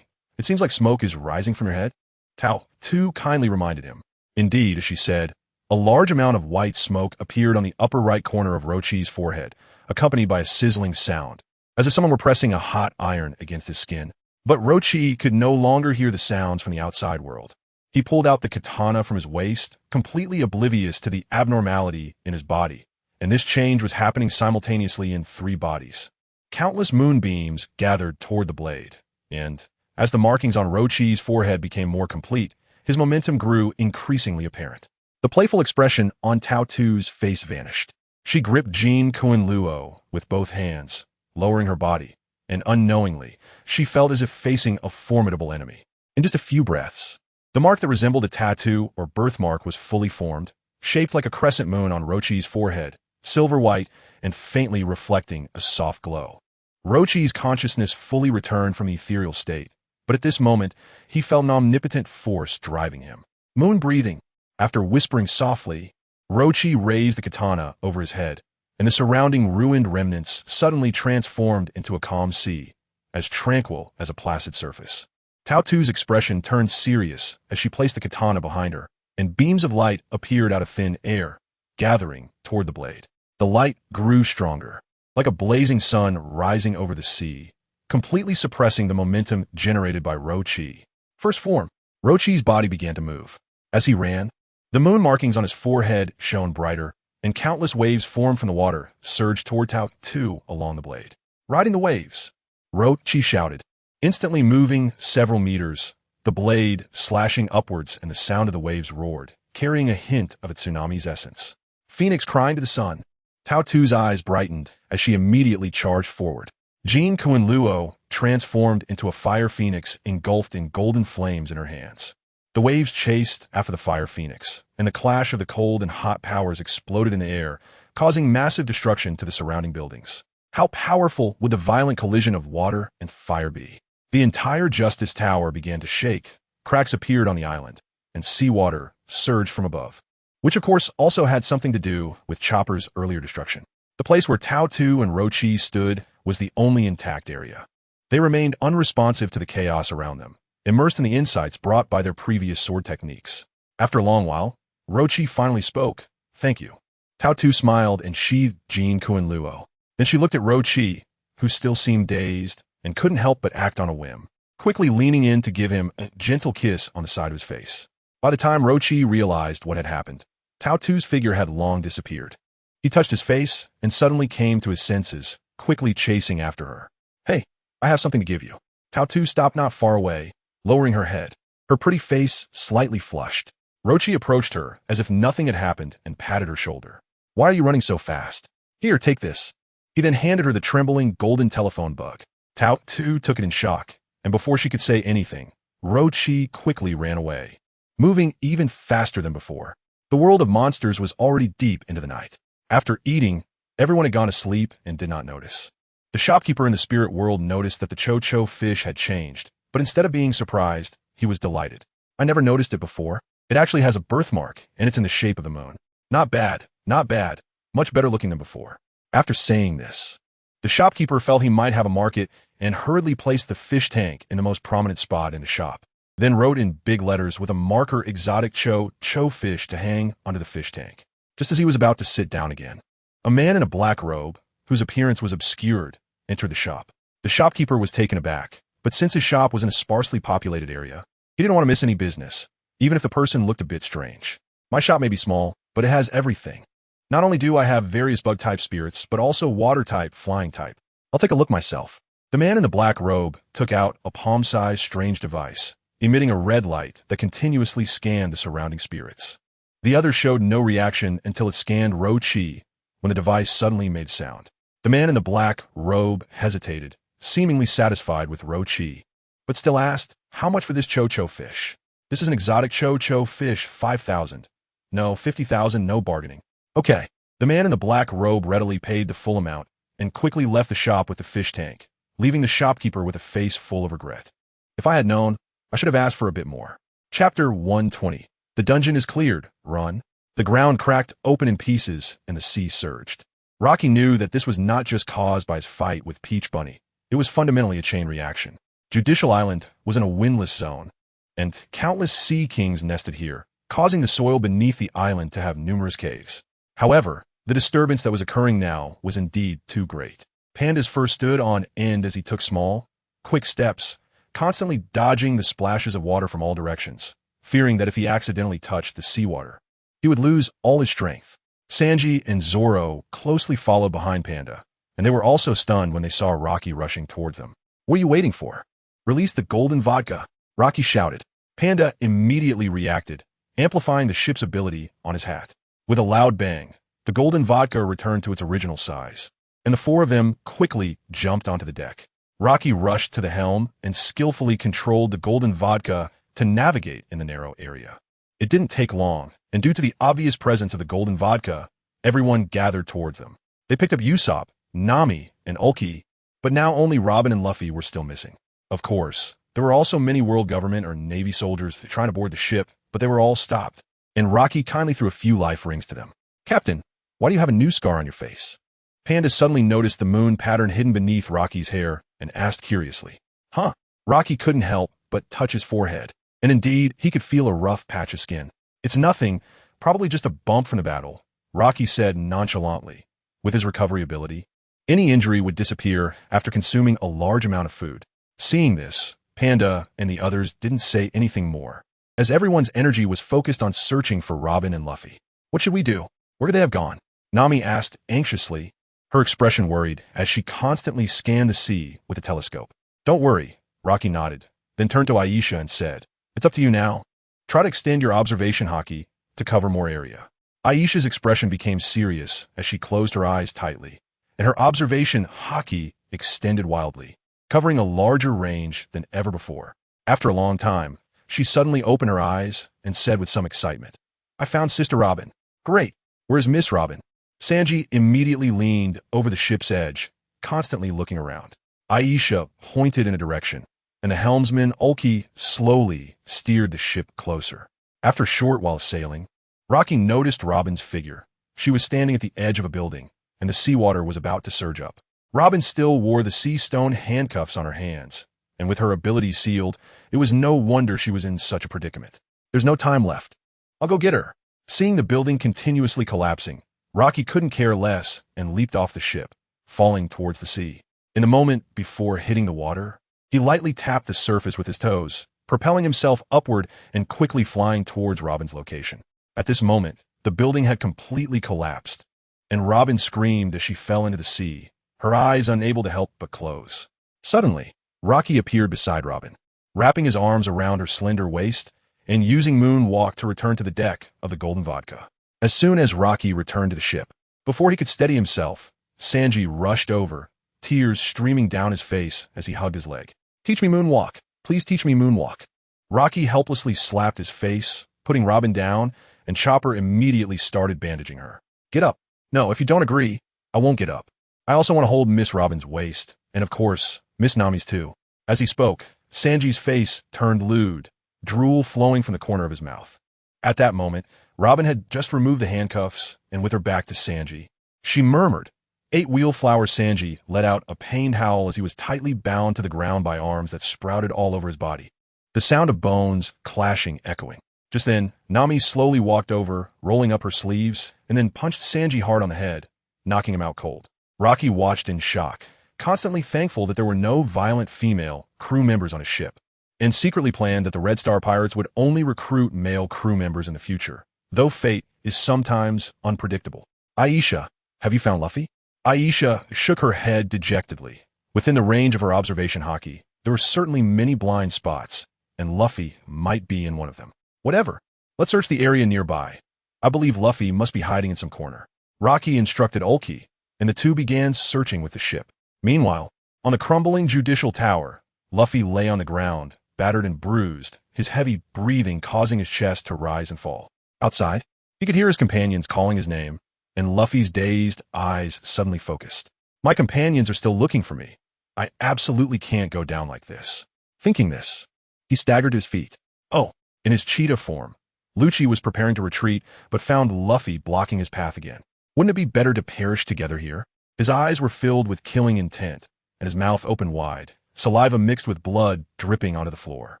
it seems like smoke is rising from your head, Tao Tu kindly reminded him. Indeed, as she said, a large amount of white smoke appeared on the upper right corner of Rochi's forehead, accompanied by a sizzling sound, as if someone were pressing a hot iron against his skin. But Rochi could no longer hear the sounds from the outside world. He pulled out the katana from his waist, completely oblivious to the abnormality in his body, and this change was happening simultaneously in 3 bodies. Countless moonbeams gathered toward the blade, and as the markings on Rochi's forehead became more complete, his momentum grew increasingly apparent. The playful expression on Tao Tu's face vanished. She gripped Jean Kuan-luo with both hands, lowering her body, and unknowingly, she felt as if facing a formidable enemy. In just a few breaths, the mark that resembled a tattoo or birthmark was fully formed, shaped like a crescent moon on Rochi's forehead, silver white and faintly reflecting a soft glow. Rochi's consciousness fully returned from the ethereal state, but at this moment, he felt an omnipotent force driving him. Moon breathing. After whispering softly, Rochi raised the katana over his head, and the surrounding ruined remnants suddenly transformed into a calm sea, as tranquil as a placid surface. Tao Tu's expression turned serious as she placed the katana behind her, and beams of light appeared out of thin air, gathering toward the blade. The light grew stronger, like a blazing sun rising over the sea, completely suppressing the momentum generated by Rochi. First form, Rochi's body began to move. As he ran, the moon markings on his forehead shone brighter, and countless waves formed from the water surged toward Tao Tu along the blade. Riding the waves, Rochi shouted, instantly moving several meters, the blade slashing upwards and the sound of the waves roared, carrying a hint of a tsunami's essence. Phoenix crying to the sun. Tao Tu's eyes brightened as she immediately charged forward. Jean Kuan-luo transformed into a fire phoenix engulfed in golden flames in her hands. The waves chased after the fire phoenix, and the clash of the cold and hot powers exploded in the air, causing massive destruction to the surrounding buildings. How powerful would the violent collision of water and fire be? The entire Justice Tower began to shake, cracks appeared on the island, and seawater surged from above, which of course also had something to do with Chopper's earlier destruction. The place where Tao Tu and Rochi stood was the only intact area. They remained unresponsive to the chaos around them, immersed in the insights brought by their previous sword techniques. After a long while, Rochi finally spoke. "Thank you." Tao Tu smiled and sheathed Jean Kuan-luo. Then she looked at Rochi, who still seemed dazed and couldn't help but act on a whim, quickly leaning in to give him a gentle kiss on the side of his face. By the time Rochi realized what had happened, Tao Tu's figure had long disappeared. He touched his face and suddenly came to his senses, quickly chasing after her. "Hey, I have something to give you." Tao Tu stopped not far away, lowering her head, her pretty face slightly flushed. Rochi approached her as if nothing had happened and patted her shoulder. "Why are you running so fast? Here, take this." He then handed her the trembling golden telephone bug. Tao Tu took it in shock, and before she could say anything, Rochi quickly ran away, moving even faster than before. The world of monsters was already deep into the night. After eating, everyone had gone to sleep and did not notice. The shopkeeper in the spirit world noticed that the Cho-Cho fish had changed, but instead of being surprised, he was delighted. "I never noticed it before. It actually has a birthmark, and it's in the shape of the moon. Not bad, not bad. Much better looking than before." After saying this, the shopkeeper felt he might have a market and hurriedly placed the fish tank in the most prominent spot in the shop, then wrote in big letters with a marker exotic Cho-Cho fish to hang onto the fish tank. Just as he was about to sit down again, a man in a black robe, whose appearance was obscured, entered the shop. The shopkeeper was taken aback, but since his shop was in a sparsely populated area, he didn't want to miss any business, even if the person looked a bit strange. "My shop may be small, but it has everything. Not only do I have various bug-type spirits, but also water-type, flying-type. I'll take a look myself. The man in the black robe took out a palm-sized strange device, emitting a red light that continuously scanned the surrounding spirits. The other showed no reaction until it scanned Ro Chi, when the device suddenly made sound. The man in the black robe hesitated, seemingly satisfied with Ro Chi, but still asked, "How much for this Cho-Cho fish?" "This is an exotic Cho-Cho fish, 5,000. No, 50,000, no bargaining." "Okay." The man in the black robe readily paid the full amount and quickly left the shop with the fish tank, leaving the shopkeeper with a face full of regret. If I had known, I should have asked for a bit more. Chapter 120. The dungeon is cleared. Run. The ground cracked open in pieces and the sea surged. Rocky knew that this was not just caused by his fight with Peach Bunny. It was fundamentally a chain reaction. Judicial Island was in a windless zone, and countless sea kings nested here, causing the soil beneath the island to have numerous caves. However, the disturbance that was occurring now was indeed too great. Pandas first stood on end as he took small, quick steps, constantly dodging the splashes of water from all directions, fearing that if he accidentally touched the seawater, he would lose all his strength. Sanji and Zoro closely followed behind Panda, and they were also stunned when they saw Rocky rushing towards them. "What are you waiting for? Release the golden vodka," Rocky shouted. Panda immediately reacted, amplifying the ship's ability on his hat. With a loud bang, the golden vodka returned to its original size, and the four of them quickly jumped onto the deck. Rocky rushed to the helm and skillfully controlled the golden vodka to navigate in the narrow area. It didn't take long, and due to the obvious presence of the golden vodka, everyone gathered towards them. They picked up Usopp, Nami, and Ulki, but now only Robin and Luffy were still missing. Of course, there were also many world government or navy soldiers trying to board the ship, but they were all stopped, and Rocky kindly threw a few life rings to them. "Captain, why do you have a new scar on your face?" Panda suddenly noticed the moon pattern hidden beneath Rocky's hair and asked curiously. "Huh?" Rocky couldn't help but touch his forehead, and indeed, he could feel a rough patch of skin. "It's nothing, probably just a bump from the battle," Rocky said nonchalantly. With his recovery ability, any injury would disappear after consuming a large amount of food. Seeing this, Panda and the others didn't say anything more, as everyone's energy was focused on searching for Robin and Luffy. "What should we do? Where could they have gone?" Nami asked anxiously, her expression worried as she constantly scanned the sea with a telescope. "Don't worry," Rocky nodded, then turned to Aisha and said, "It's up to you now. Try to extend your observation haki to cover more area." Aisha's expression became serious as she closed her eyes tightly, and her observation haki extended wildly, covering a larger range than ever before. After a long time, she suddenly opened her eyes and said with some excitement, "I found Sister Robin." "Great! Where's Miss Robin?" Sanji immediately leaned over the ship's edge, constantly looking around. Aisha pointed in a direction, and the helmsman Ulki slowly steered the ship closer. After a short while of sailing, Rocky noticed Robin's figure. She was standing at the edge of a building, and the seawater was about to surge up. Robin still wore the sea stone handcuffs on her hands, and with her abilities sealed, it was no wonder she was in such a predicament. "There's no time left. I'll go get her." Seeing the building continuously collapsing, Rocky couldn't care less and leaped off the ship, falling towards the sea. In the moment before hitting the water, he lightly tapped the surface with his toes, propelling himself upward and quickly flying towards Robin's location. At this moment, the building had completely collapsed, and Robin screamed as she fell into the sea, her eyes unable to help but close. Suddenly, Rocky appeared beside Robin, wrapping his arms around her slender waist and using moonwalk to return to the deck of the golden vodka. As soon as Rocky returned to the ship, before he could steady himself, Sanji rushed over, tears streaming down his face as he hugged his leg. "Teach me moonwalk. Please teach me moonwalk." Rocky helplessly slapped his face, putting Robin down, and Chopper immediately started bandaging her. "Get up." "No, if you don't agree, I won't get up. I also want to hold Miss Robin's waist, and of course, Miss Nami's too." As he spoke, Sanji's face turned lewd, drool flowing from the corner of his mouth. At that moment, Robin had just removed the handcuffs, and with her back to Sanji, she murmured. Eight-wheel-flower Sanji let out a pained howl as he was tightly bound to the ground by arms that sprouted all over his body, the sound of bones clashing echoing. Just then, Nami slowly walked over, rolling up her sleeves, and then punched Sanji hard on the head, knocking him out cold. Rocky watched in shock, constantly thankful that there were no violent female crew members on his ship, and secretly planned that the Red Star Pirates would only recruit male crew members in the future, though fate is sometimes unpredictable. Aisha, have you found Luffy? Aisha shook her head dejectedly. Within the range of her observation haki, there were certainly many blind spots, and Luffy might be in one of them. Whatever. Let's search the area nearby. I believe Luffy must be hiding in some corner. Rocky instructed Ulki, and the two began searching with the ship. Meanwhile, on the crumbling judicial tower, Luffy lay on the ground, battered and bruised, his heavy breathing causing his chest to rise and fall. Outside, he could hear his companions calling his name, and Luffy's dazed eyes suddenly focused. My companions are still looking for me. I absolutely can't go down like this. Thinking this, he staggered to his feet. Oh, in his cheetah form, Lucci was preparing to retreat, but found Luffy blocking his path again. Wouldn't it be better to perish together here? His eyes were filled with killing intent, and his mouth opened wide, saliva mixed with blood dripping onto the floor.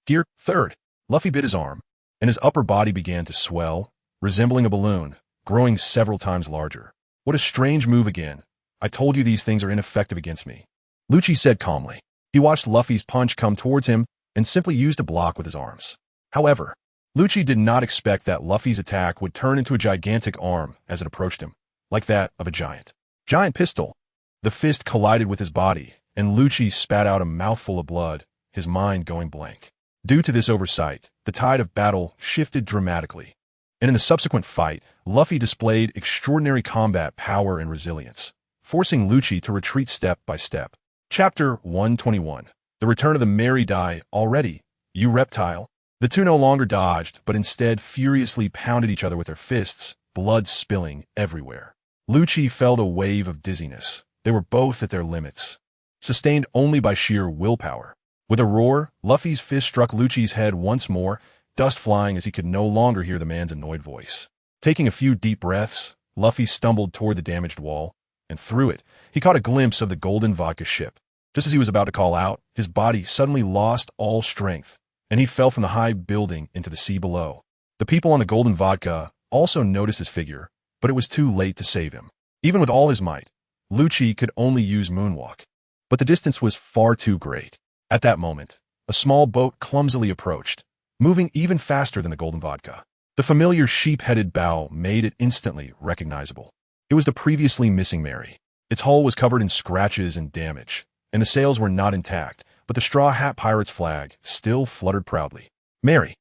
Here, third, Luffy bit his arm, and his upper body began to swell, resembling a balloon, growing several times larger. What a strange move again. I told you these things are ineffective against me. Lucci said calmly. He watched Luffy's punch come towards him and simply used a block with his arms. However, Lucci did not expect that Luffy's attack would turn into a gigantic arm as it approached him, like that of a giant. Giant pistol. The fist collided with his body, and Lucci spat out a mouthful of blood, his mind going blank. Due to this oversight, the tide of battle shifted dramatically, and in the subsequent fight, Luffy displayed extraordinary combat power and resilience, forcing Lucci to retreat step by step. Chapter 121. The Return of the Merry Die already, you reptile. The two no longer dodged, but instead furiously pounded each other with their fists, blood spilling everywhere. Lucci felt a wave of dizziness. They were both at their limits, sustained only by sheer willpower. With a roar, Luffy's fist struck Lucci's head once more, dust flying as he could no longer hear the man's annoyed voice. Taking a few deep breaths, Luffy stumbled toward the damaged wall, and through it, he caught a glimpse of the Golden Vodka ship. Just as he was about to call out, his body suddenly lost all strength, and he fell from the high building into the sea below. The people on the Golden Vodka also noticed his figure, but it was too late to save him. Even with all his might, Lucci could only use moonwalk. But the distance was far too great. At that moment, a small boat clumsily approached, moving even faster than the Golden Vodka. The familiar sheep-headed bow made it instantly recognizable. It was the previously missing Mary. Its hull was covered in scratches and damage, and the sails were not intact, but the Straw Hat Pirate's flag still fluttered proudly. Mary!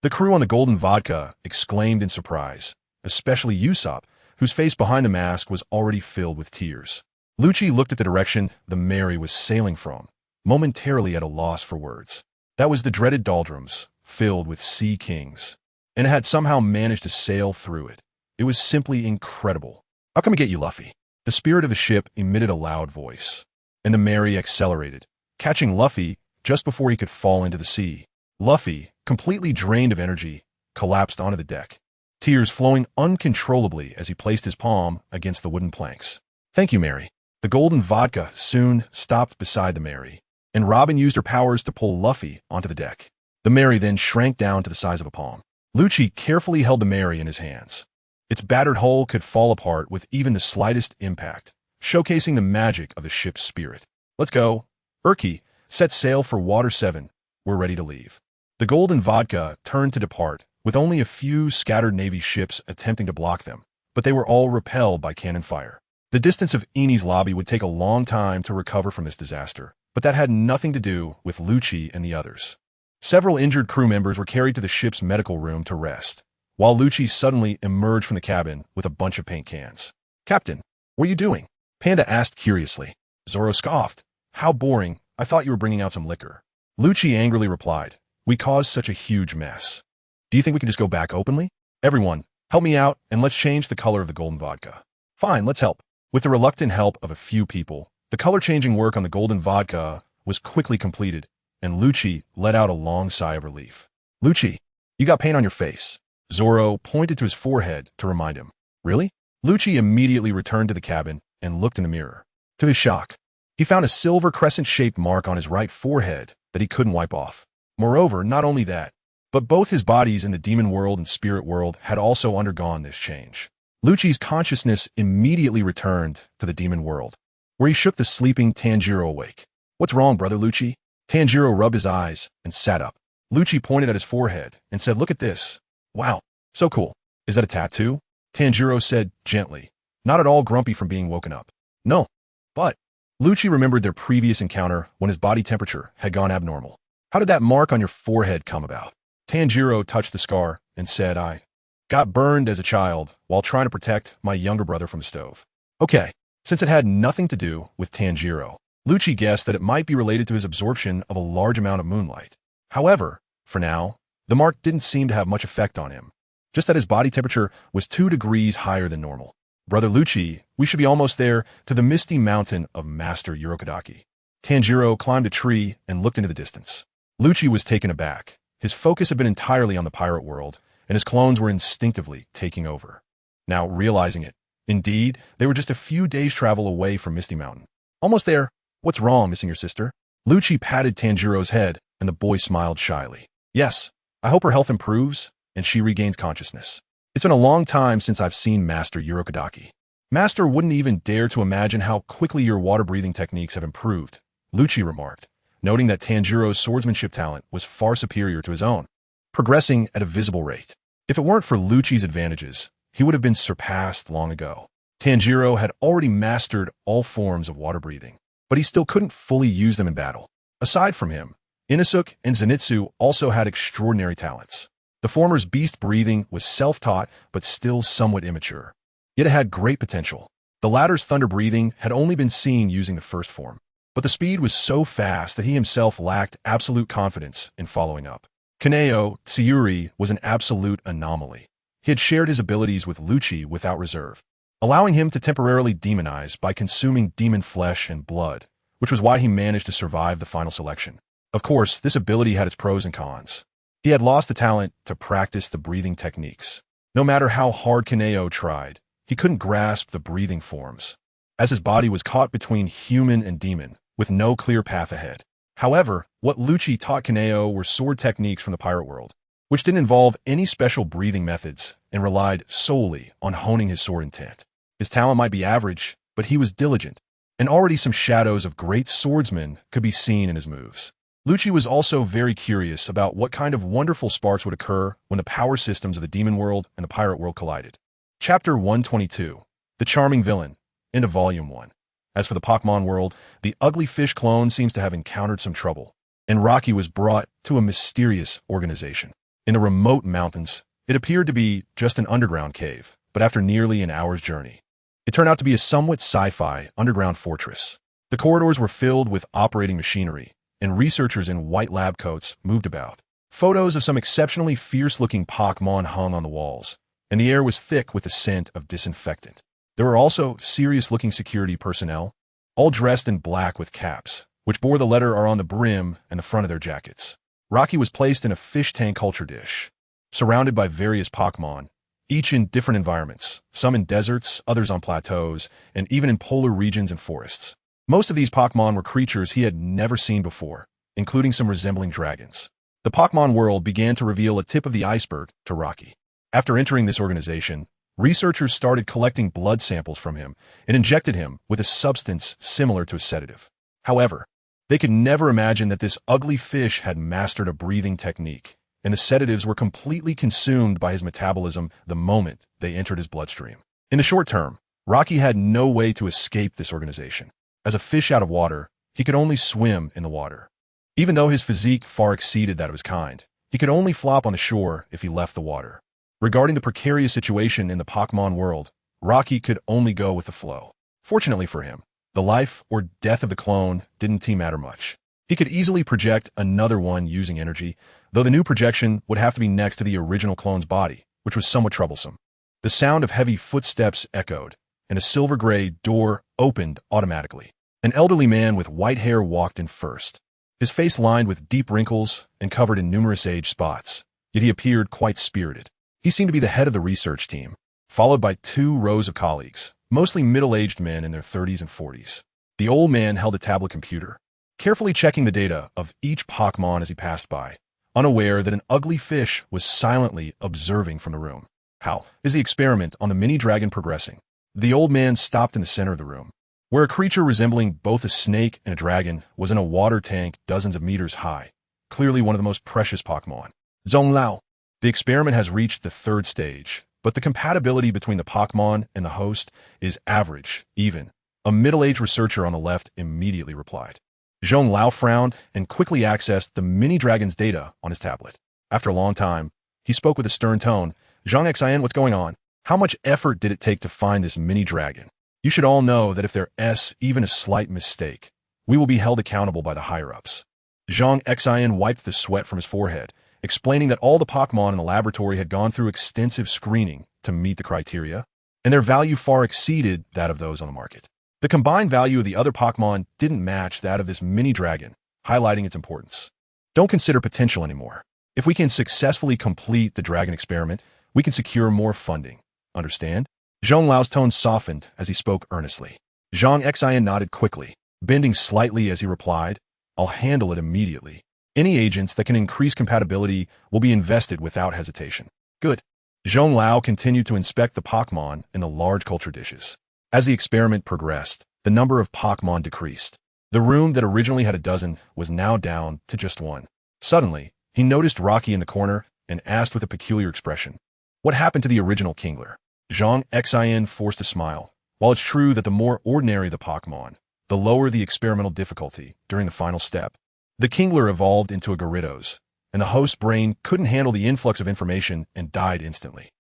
The crew on the Golden Vodka exclaimed in surprise, especially Usopp, whose face behind the mask was already filled with tears. Lucci looked at the direction the Mary was sailing from, momentarily at a loss for words. That was the dreaded doldrums, filled with sea kings, and it had somehow managed to sail through it. It was simply incredible. I'll come and get you, Luffy. The spirit of the ship emitted a loud voice, and the Mary accelerated, catching Luffy just before he could fall into the sea. Luffy, completely drained of energy, collapsed onto the deck, tears flowing uncontrollably as he placed his palm against the wooden planks. Thank you, Mary. The Golden Vodka soon stopped beside the Mary, and Robin used her powers to pull Luffy onto the deck. The Mary then shrank down to the size of a palm. Lucci carefully held the Mary in his hands. Its battered hull could fall apart with even the slightest impact, showcasing the magic of the ship's spirit. Let's go. Urki, set sail for Water 7. We're ready to leave. The Golden Vodka turned to depart, with only a few scattered Navy ships attempting to block them, but they were all repelled by cannon fire. The distance of Eni's lobby would take a long time to recover from this disaster, but that had nothing to do with Lucci and the others. Several injured crew members were carried to the ship's medical room to rest, while Lucci suddenly emerged from the cabin with a bunch of paint cans. Captain, what are you doing? Panda asked curiously. Zoro scoffed. How boring. I thought you were bringing out some liquor. Lucci angrily replied. We caused such a huge mess. Do you think we can just go back openly? Everyone, help me out, and let's change the color of the Golden Vodka. Fine, let's help. With the reluctant help of a few people, the color-changing work on the Golden Vodka was quickly completed, and Lucci let out a long sigh of relief. Lucci, you got paint on your face. Zoro pointed to his forehead to remind him. Really? Lucci immediately returned to the cabin and looked in the mirror. To his shock, he found a silver crescent-shaped mark on his right forehead that he couldn't wipe off. Moreover, not only that, but both his bodies in the demon world and spirit world had also undergone this change. Lucci's consciousness immediately returned to the demon world, where he shook the sleeping Tanjiro awake. What's wrong, brother Lucci? Tanjiro rubbed his eyes and sat up. Lucci pointed at his forehead and said, look at this. Wow, so cool. Is that a tattoo? Tanjiro said gently, not at all grumpy from being woken up. No. But Lucci remembered their previous encounter when his body temperature had gone abnormal. How did that mark on your forehead come about? Tanjiro touched the scar and said, I got burned as a child while trying to protect my younger brother from the stove. Okay, since it had nothing to do with Tanjiro, Lucci guessed that it might be related to his absorption of a large amount of moonlight. However, for now, the mark didn't seem to have much effect on him, just that his body temperature was 2 degrees higher than normal. Brother Lucci, we should be almost there to the misty mountain of Master Urokodaki. Tanjiro climbed a tree and looked into the distance. Lucci was taken aback. His focus had been entirely on the pirate world, and his clones were instinctively taking over. Now, realizing it, indeed, they were just a few days' travel away from Misty Mountain. Almost there. What's wrong, missing your sister? Lucci patted Tanjiro's head, and the boy smiled shyly. Yes, I hope her health improves, and she regains consciousness. It's been a long time since I've seen Master Urokodaki. Master wouldn't even dare to imagine how quickly your water-breathing techniques have improved, Lucci remarked, noting that Tanjiro's swordsmanship talent was far superior to his own, progressing at a visible rate. If it weren't for Lucci's advantages, he would have been surpassed long ago. Tanjiro had already mastered all forms of water breathing, but he still couldn't fully use them in battle. Aside from him, Inosuke and Zenitsu also had extraordinary talents. The former's beast breathing was self-taught but still somewhat immature, yet it had great potential. The latter's thunder breathing had only been seen using the first form, but the speed was so fast that he himself lacked absolute confidence in following up. Kaneo Tsuyuri was an absolute anomaly. He had shared his abilities with Lucci without reserve, allowing him to temporarily demonize by consuming demon flesh and blood, which was why he managed to survive the final selection. Of course, this ability had its pros and cons. He had lost the talent to practice the breathing techniques. No matter how hard Kaneo tried, he couldn't grasp the breathing forms, as his body was caught between human and demon, with no clear path ahead. However, what Lucci taught Kaneo were sword techniques from the pirate world, which didn't involve any special breathing methods and relied solely on honing his sword intent. His talent might be average, but he was diligent, and already some shadows of great swordsmen could be seen in his moves. Lucci was also very curious about what kind of wonderful sparks would occur when the power systems of the demon world and the pirate world collided. Chapter 122, The Charming Villain, end of Volume 1. As for the Pokemon world, the ugly fish clone seems to have encountered some trouble, and Rocky was brought to a mysterious organization. In the remote mountains, it appeared to be just an underground cave, but after nearly an hour's journey, it turned out to be a somewhat sci-fi underground fortress. The corridors were filled with operating machinery, and researchers in white lab coats moved about. Photos of some exceptionally fierce-looking Pokemon hung on the walls, and the air was thick with the scent of disinfectant. There were also serious-looking security personnel, all dressed in black with caps, which bore the letter R on the brim and the front of their jackets. Rocky was placed in a fish tank culture dish, surrounded by various Pokemon, each in different environments, some in deserts, others on plateaus, and even in polar regions and forests. Most of these Pokemon were creatures he had never seen before, including some resembling dragons. The Pokemon world began to reveal a tip of the iceberg to Rocky. After entering this organization, researchers started collecting blood samples from him and injected him with a substance similar to a sedative. However, they could never imagine that this ugly fish had mastered a breathing technique, and the sedatives were completely consumed by his metabolism the moment they entered his bloodstream. In the short term, Rocky had no way to escape this organization. As a fish out of water, he could only swim in the water. Even though his physique far exceeded that of his kind, he could only flop on the shore if he left the water. Regarding the precarious situation in the Pokemon world, Rocky could only go with the flow. Fortunately for him, the life or death of the clone didn't matter much. He could easily project another one using energy, though the new projection would have to be next to the original clone's body, which was somewhat troublesome. The sound of heavy footsteps echoed, and a silver-gray door opened automatically. An elderly man with white hair walked in first, his face lined with deep wrinkles and covered in numerous age spots, yet he appeared quite spirited. He seemed to be the head of the research team, followed by 2 rows of colleagues, mostly middle-aged men in their 30s and 40s. The old man held a tablet computer, carefully checking the data of each Pokemon as he passed by, unaware that an ugly fish was silently observing from the room. How is the experiment on the mini-dragon progressing? The old man stopped in the center of the room, where a creature resembling both a snake and a dragon was in a water tank dozens of meters high, clearly one of the most precious Pokemon. Zonglao. The experiment has reached the 3rd stage, but but the compatibility between the Pokemon and the host is average, even. A middle-aged researcher on the left immediately replied. Zhong Lao frowned and quickly accessed the mini-dragon's data on his tablet. After a long time, he spoke with a stern tone. Zhang Xian, what's going on? How much effort did it take to find this mini-dragon? You should all know that if there's even a slight mistake, we will be held accountable by the higher-ups. Zhang Xian wiped the sweat from his forehead, explaining that all the Pokemon in the laboratory had gone through extensive screening to meet the criteria, and their value far exceeded that of those on the market. The combined value of the other Pokemon didn't match that of this mini-dragon, highlighting its importance. Don't consider potential anymore. If we can successfully complete the dragon experiment, we can secure more funding. Understand? Zhong Lao's tone softened as he spoke earnestly. Zhang Xian nodded quickly, bending slightly as he replied, I'll handle it immediately. Any agents that can increase compatibility will be invested without hesitation. Good. Zhong Lao continued to inspect the Pokemon in the large culture dishes. As the experiment progressed, the number of Pokemon decreased. The room that originally had a dozen was now down to just one. Suddenly, he noticed Rocky in the corner and asked with a peculiar expression, What happened to the original Kingler? Zhang Xian forced a smile. While it's true that the more ordinary the Pokemon, the lower the experimental difficulty during the final step, the Kingler evolved into a Gyarados, and the host's brain couldn't handle the influx of information and died instantly.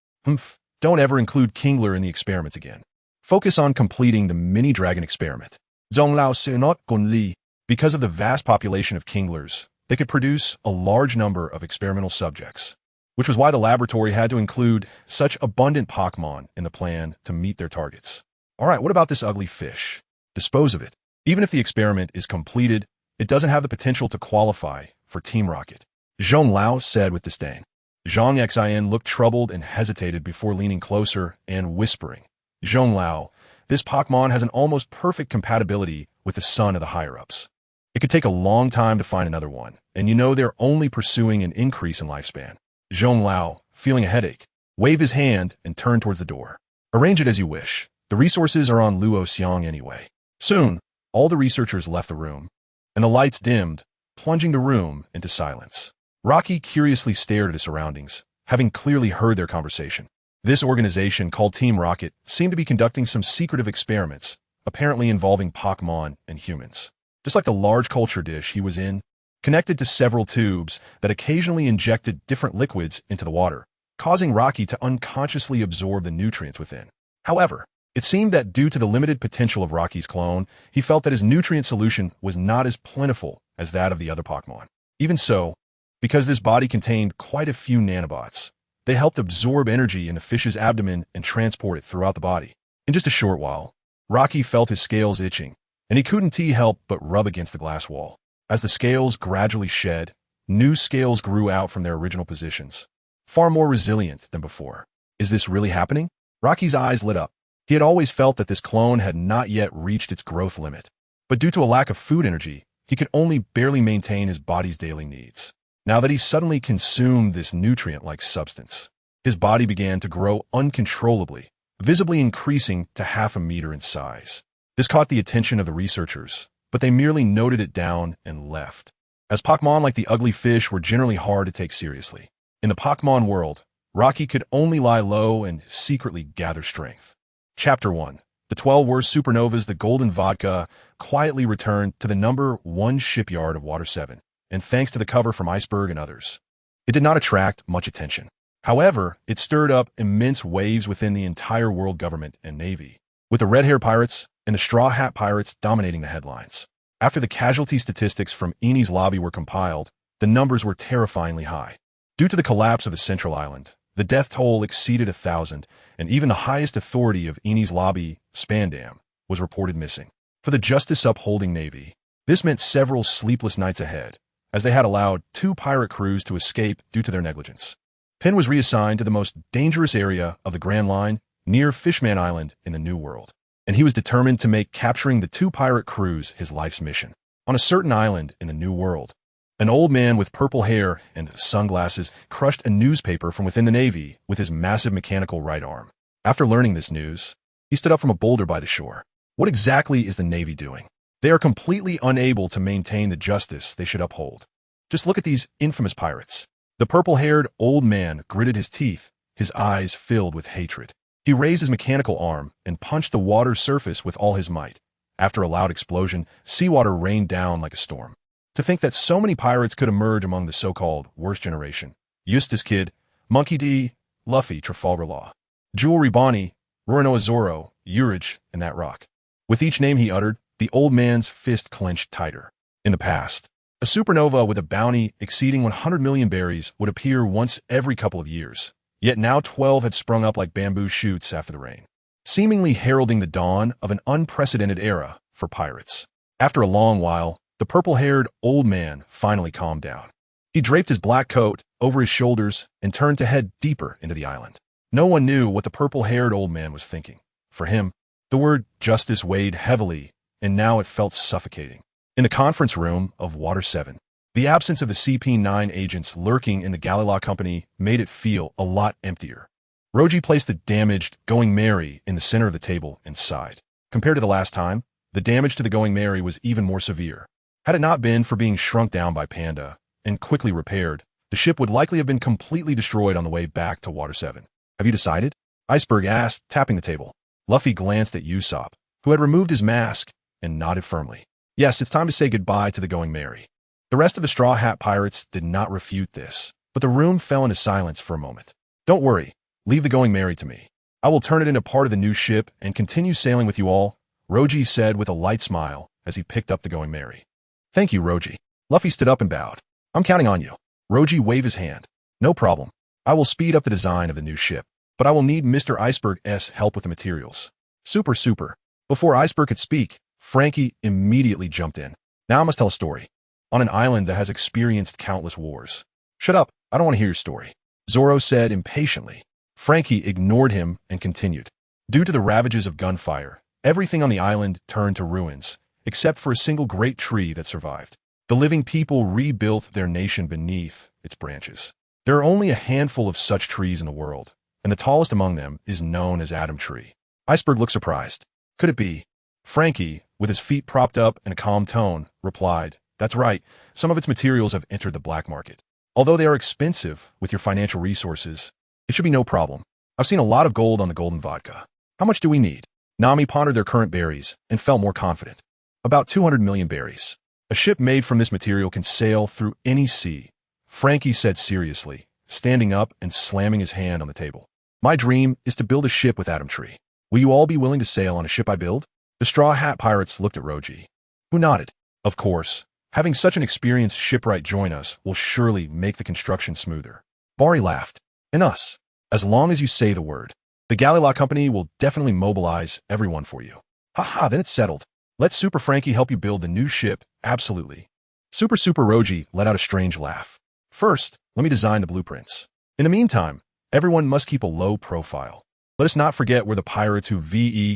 Don't ever include Kingler in the experiments again. Focus on completing the mini-dragon experiment. Zhong Lao not Gunli. Because of the vast population of Kinglers, they could produce a large number of experimental subjects, which was why the laboratory had to include such abundant Pokemon in the plan to meet their targets. Alright, what about this ugly fish? Dispose of it. Even if the experiment is completed, it doesn't have the potential to qualify for Team Rocket. Zhong Lao said with disdain. Zhang Xian looked troubled and hesitated before leaning closer and whispering, Zhong Lao, this Pokemon has an almost perfect compatibility with the son of the higher-ups. It could take a long time to find another one, and you know they're only pursuing an increase in lifespan. Zhong Lao, feeling a headache, waved his hand and turned towards the door. Arrange it as you wish. The resources are on Luo Xiang anyway. Soon, all the researchers left the room, and the lights dimmed, plunging the room into silence. Rocky curiously stared at his surroundings, having clearly heard their conversation. This organization, called Team Rocket, seemed to be conducting some secretive experiments, apparently involving Pokemon and humans. Just like the large culture dish he was in, connected to several tubes that occasionally injected different liquids into the water, causing Rocky to unconsciously absorb the nutrients within. However, it seemed that due to the limited potential of Rocky's clone, he felt that his nutrient solution was not as plentiful as that of the other Pokemon. Even so, because this body contained quite a few nanobots, they helped absorb energy in the fish's abdomen and transport it throughout the body. In just a short while, Rocky felt his scales itching, and he couldn't help but rub against the glass wall. As the scales gradually shed, new scales grew out from their original positions, far more resilient than before. Is this really happening? Rocky's eyes lit up. He had always felt that this clone had not yet reached its growth limit, but due to a lack of food energy, he could only barely maintain his body's daily needs. Now that he suddenly consumed this nutrient-like substance, his body began to grow uncontrollably, visibly increasing to 0.5 meter in size. This caught the attention of the researchers, but they merely noted it down and left, as Pokemon like the ugly fish were generally hard to take seriously. In the Pokemon world, Rocky could only lie low and secretly gather strength. Chapter 1. The 12 worst supernovas. The Golden Vodka quietly returned to the number 1 shipyard of Water 7, and thanks to the cover from Iceberg and others, it did not attract much attention. However, it stirred up immense waves within the entire world government and navy, with the red-hair pirates and the straw hat pirates dominating the headlines. After the casualty statistics from Eni's lobby were compiled, the numbers were terrifyingly high. Due to the collapse of the central island, the death toll exceeded 1,000, and even the highest authority of Eni's lobby, Spandam, was reported missing. For the justice-upholding navy, this meant several sleepless nights ahead, as they had allowed 2 pirate crews to escape due to their negligence. Penn was reassigned to the most dangerous area of the Grand Line, near Fishman Island in the New World, and he was determined to make capturing the 2 pirate crews his life's mission. On a certain island in the New World, an old man with purple hair and sunglasses crushed a newspaper from within the Navy with his massive mechanical right arm. After learning this news, he stood up from a boulder by the shore. What exactly is the Navy doing? They are completely unable to maintain the justice they should uphold. Just look at these infamous pirates. The purple-haired old man gritted his teeth, his eyes filled with hatred. He raised his mechanical arm and punched the water's surface with all his might. After a loud explosion, seawater rained down like a storm. To think that so many pirates could emerge among the so-called worst generation. Eustace Kid, Monkey D, Luffy, Trafalgar Law, Jewelry Bonnie, Roronoa Zoro, Urich, and that rock. With each name he uttered, the old man's fist clenched tighter. In the past, a supernova with a bounty exceeding 100 million berries would appear once every couple of years. Yet now 12 had sprung up like bamboo shoots after the rain, seemingly heralding the dawn of an unprecedented era for pirates. After a long while, the purple-haired old man finally calmed down. He draped his black coat over his shoulders and turned to head deeper into the island. No one knew what the purple-haired old man was thinking. For him, the word justice weighed heavily, and now it felt suffocating. In the conference room of Water 7, the absence of the CP9 agents lurking in the Galila Company made it feel a lot emptier. Roji placed the damaged Going Merry in the center of the table and sighed. Compared to the last time, the damage to the Going Merry was even more severe. Had it not been for being shrunk down by Panda and quickly repaired, the ship would likely have been completely destroyed on the way back to Water 7. Have you decided? Iceberg asked, tapping the table. Luffy glanced at Usopp, who had removed his mask, and nodded firmly. Yes, it's time to say goodbye to the Going Merry. The rest of the Straw Hat Pirates did not refute this, but the room fell into silence for a moment. Don't worry, leave the Going Merry to me. I will turn it into part of the new ship and continue sailing with you all, Roji said with a light smile as he picked up the Going Merry. Thank you, Roji. Luffy stood up and bowed. I'm counting on you. Roji waved his hand. No problem. I will speed up the design of the new ship, but I will need Mr. Iceberg's help with the materials. Super. Before Iceberg could speak, Frankie immediately jumped in. Now I must tell a story. On an island that has experienced countless wars. Shut up, I don't want to hear your story, Zoro said impatiently. Frankie ignored him and continued. Due to the ravages of gunfire, everything on the island turned to ruins, except for a single great tree that survived. The living people rebuilt their nation beneath its branches. There are only a handful of such trees in the world, and the tallest among them is known as Adam Tree. Iceberg looked surprised. Could it be? Frankie, with his feet propped up in a calm tone, replied, That's right, some of its materials have entered the black market. Although they are expensive with your financial resources, it should be no problem. I've seen a lot of gold on the golden vodka. How much do we need? Nami pondered their current berries and felt more confident. About 200 million berries. A ship made from this material can sail through any sea, Frankie said seriously, standing up and slamming his hand on the table. My dream is to build a ship with Adam Tree. Will you all be willing to sail on a ship I build? The Straw Hat Pirates looked at Roji, who nodded. Of course, having such an experienced shipwright join us will surely make the construction smoother. Bari laughed. And us. As long as you say the word. The Galila Company will definitely mobilize everyone for you. Haha, then it's settled. Let Super Frankie help you build the new ship, absolutely. Super Roji let out a strange laugh. First, let me design the blueprints. In the meantime, everyone must keep a low profile. Let us not forget we're the pirates who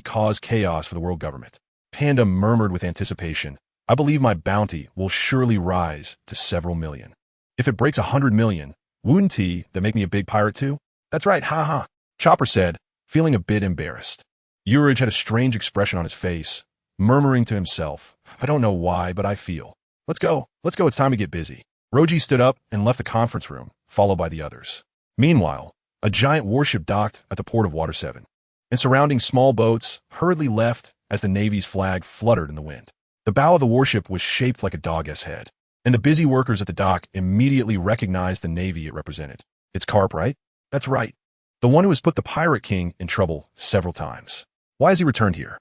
cause chaos for the world government. Panda murmured with anticipation. I believe my bounty will surely rise to several million. If it breaks 100 million, wouldn't that make me a big pirate too? That's right, haha. Chopper said, feeling a bit embarrassed. Urich had a strange expression on his face, murmuring to himself, I don't know why, but I feel. Let's go, it's time to get busy. Roji stood up and left the conference room, followed by the others. Meanwhile, a giant warship docked at the port of Water 7, and surrounding small boats hurriedly left as the Navy's flag fluttered in the wind. The bow of the warship was shaped like a dog's head, and the busy workers at the dock immediately recognized the Navy it represented. It's Garp, right? That's right. The one who has put the Pirate King in trouble several times. Why has he returned here?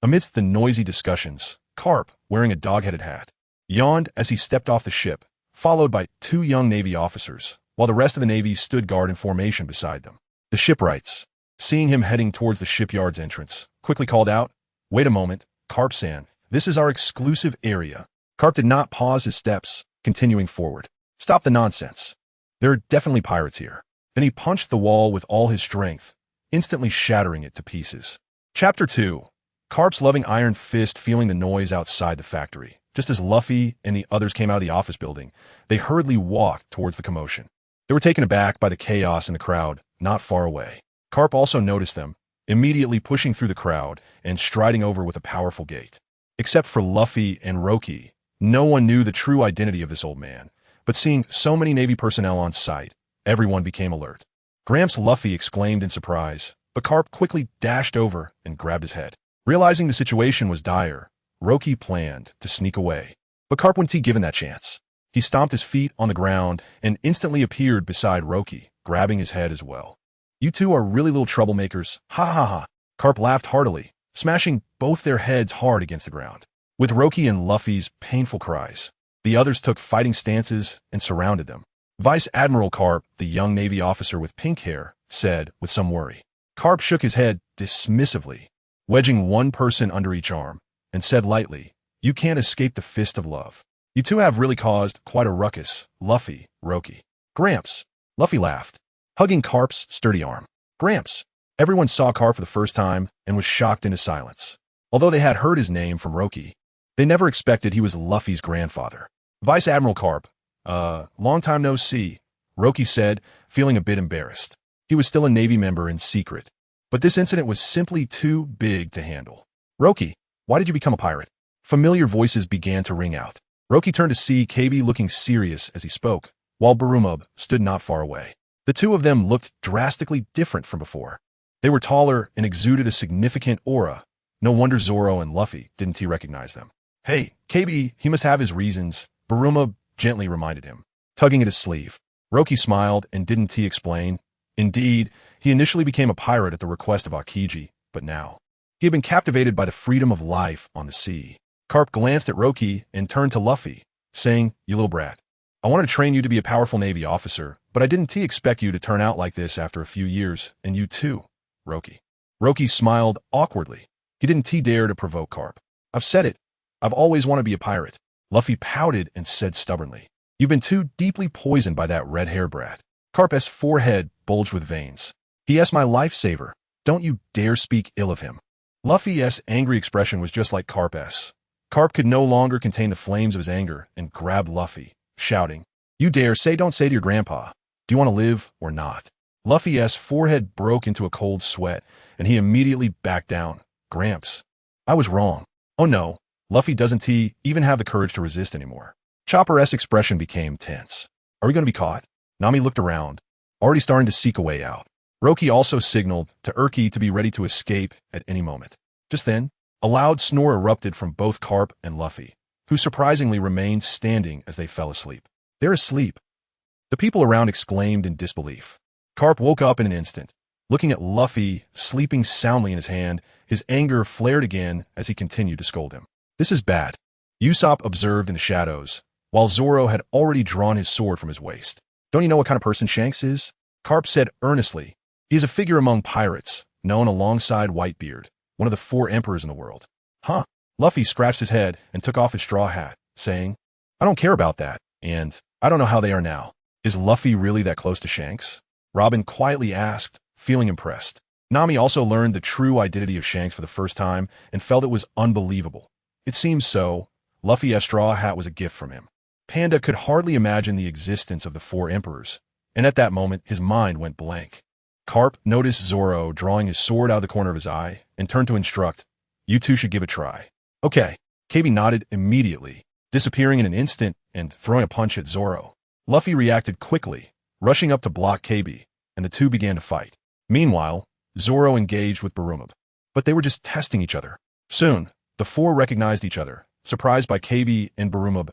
Amidst the noisy discussions, Garp, wearing a dog-headed hat, yawned as he stepped off the ship, followed by two young Navy officers, while the rest of the Navy stood guard in formation beside them. The shipwrights, seeing him heading towards the shipyard's entrance, quickly called out, Wait a moment, Garp-san, this is our exclusive area. Garp did not pause his steps, continuing forward. Stop the nonsense. There are definitely pirates here. Then he punched the wall with all his strength, instantly shattering it to pieces. Chapter 2. Garp's loving iron fist feeling the noise outside the factory. Just as Luffy and the others came out of the office building, they hurriedly walked towards the commotion. They were taken aback by the chaos in the crowd not far away. Garp also noticed them, immediately pushing through the crowd and striding over with a powerful gait. Except for Luffy and Roki, no one knew the true identity of this old man, but seeing so many Navy personnel on site, everyone became alert. Gramps Luffy exclaimed in surprise, but Garp quickly dashed over and grabbed his head. Realizing the situation was dire, Roki planned to sneak away. But Garp wasn't given that chance. He stomped his feet on the ground and instantly appeared beside Roki, grabbing his head as well. You two are really little troublemakers, ha ha ha. Garp laughed heartily, smashing both their heads hard against the ground. With Roki and Luffy's painful cries, the others took fighting stances and surrounded them. Vice Admiral Garp, the young Navy officer with pink hair, said with some worry. Garp shook his head dismissively, wedging one person under each arm, and said lightly, "You can't escape the fist of love. You two have really caused quite a ruckus, Luffy, Roki." Gramps. Luffy laughed, hugging Garp's sturdy arm. Gramps. Everyone saw Garp for the first time and was shocked into silence. Although they had heard his name from Roki, they never expected he was Luffy's grandfather. Vice Admiral Garp. Long time no see, Roki said, feeling a bit embarrassed. He was still a Navy member in secret, but this incident was simply too big to handle. Roki, why did you become a pirate? Familiar voices began to ring out. Roki turned to see KB looking serious as he spoke, while Barumub stood not far away. The two of them looked drastically different from before. They were taller and exuded a significant aura. No wonder Zoro and Luffy didn't recognize them. Hey, KB, he must have his reasons, Barumub gently reminded him, tugging at his sleeve. Roki smiled and didn't explain. Indeed, he initially became a pirate at the request of Aokiji, but now he had been captivated by the freedom of life on the sea. Garp glanced at Roki and turned to Luffy, saying, "You little brat. I wanted to train you to be a powerful Navy officer, but I didn't expect you to turn out like this after a few years, and you too, Roki." Roki smiled awkwardly. He didn't dare to provoke Garp. "I've said it. I've always wanted to be a pirate." Luffy pouted and said stubbornly, "You've been too deeply poisoned by that red-haired brat." Garp's forehead bulged with veins. "He my lifesaver. Don't you dare speak ill of him." Luffy's angry expression was just like Garp's. Garp could no longer contain the flames of his anger and grabbed Luffy, shouting, "You dare say don't say to your grandpa. Do you want to live or not?" Luffy's forehead broke into a cold sweat, and he immediately backed down. "Gramps, I was wrong." "Oh no, Luffy doesn't even have the courage to resist anymore." Chopper's expression became tense. "Are we going to be caught?" Nami looked around, already starting to seek a way out. Roki also signaled to Urki to be ready to escape at any moment. Just then, a loud snore erupted from both Garp and Luffy, who surprisingly remained standing as they fell asleep. "They're asleep." The people around exclaimed in disbelief. Garp woke up in an instant. Looking at Luffy sleeping soundly in his hand, his anger flared again as he continued to scold him. "This is bad," Usopp observed in the shadows, while Zoro had already drawn his sword from his waist. "Don't you know what kind of person Shanks is?" Garp said earnestly. "He is a figure among pirates, known alongside Whitebeard, one of the 4 emperors in the world." "Huh?" Luffy scratched his head and took off his straw hat, saying, "I don't care about that, and I don't know how they are now." "Is Luffy really that close to Shanks?" Robin quietly asked, feeling impressed. Nami also learned the true identity of Shanks for the first time and felt it was unbelievable. It seems so. Luffy's straw hat was a gift from him. Panda could hardly imagine the existence of the 4 emperors, and at that moment his mind went blank. Garp noticed Zoro drawing his sword out of the corner of his eye and turned to instruct, "You two should give it a try." "Okay." KB nodded immediately, disappearing in an instant and throwing a punch at Zoro. Luffy reacted quickly, rushing up to block KB, and the two began to fight. Meanwhile, Zoro engaged with Barumub, but they were just testing each other. Soon, the 4 recognized each other, surprised by KB and Barumub's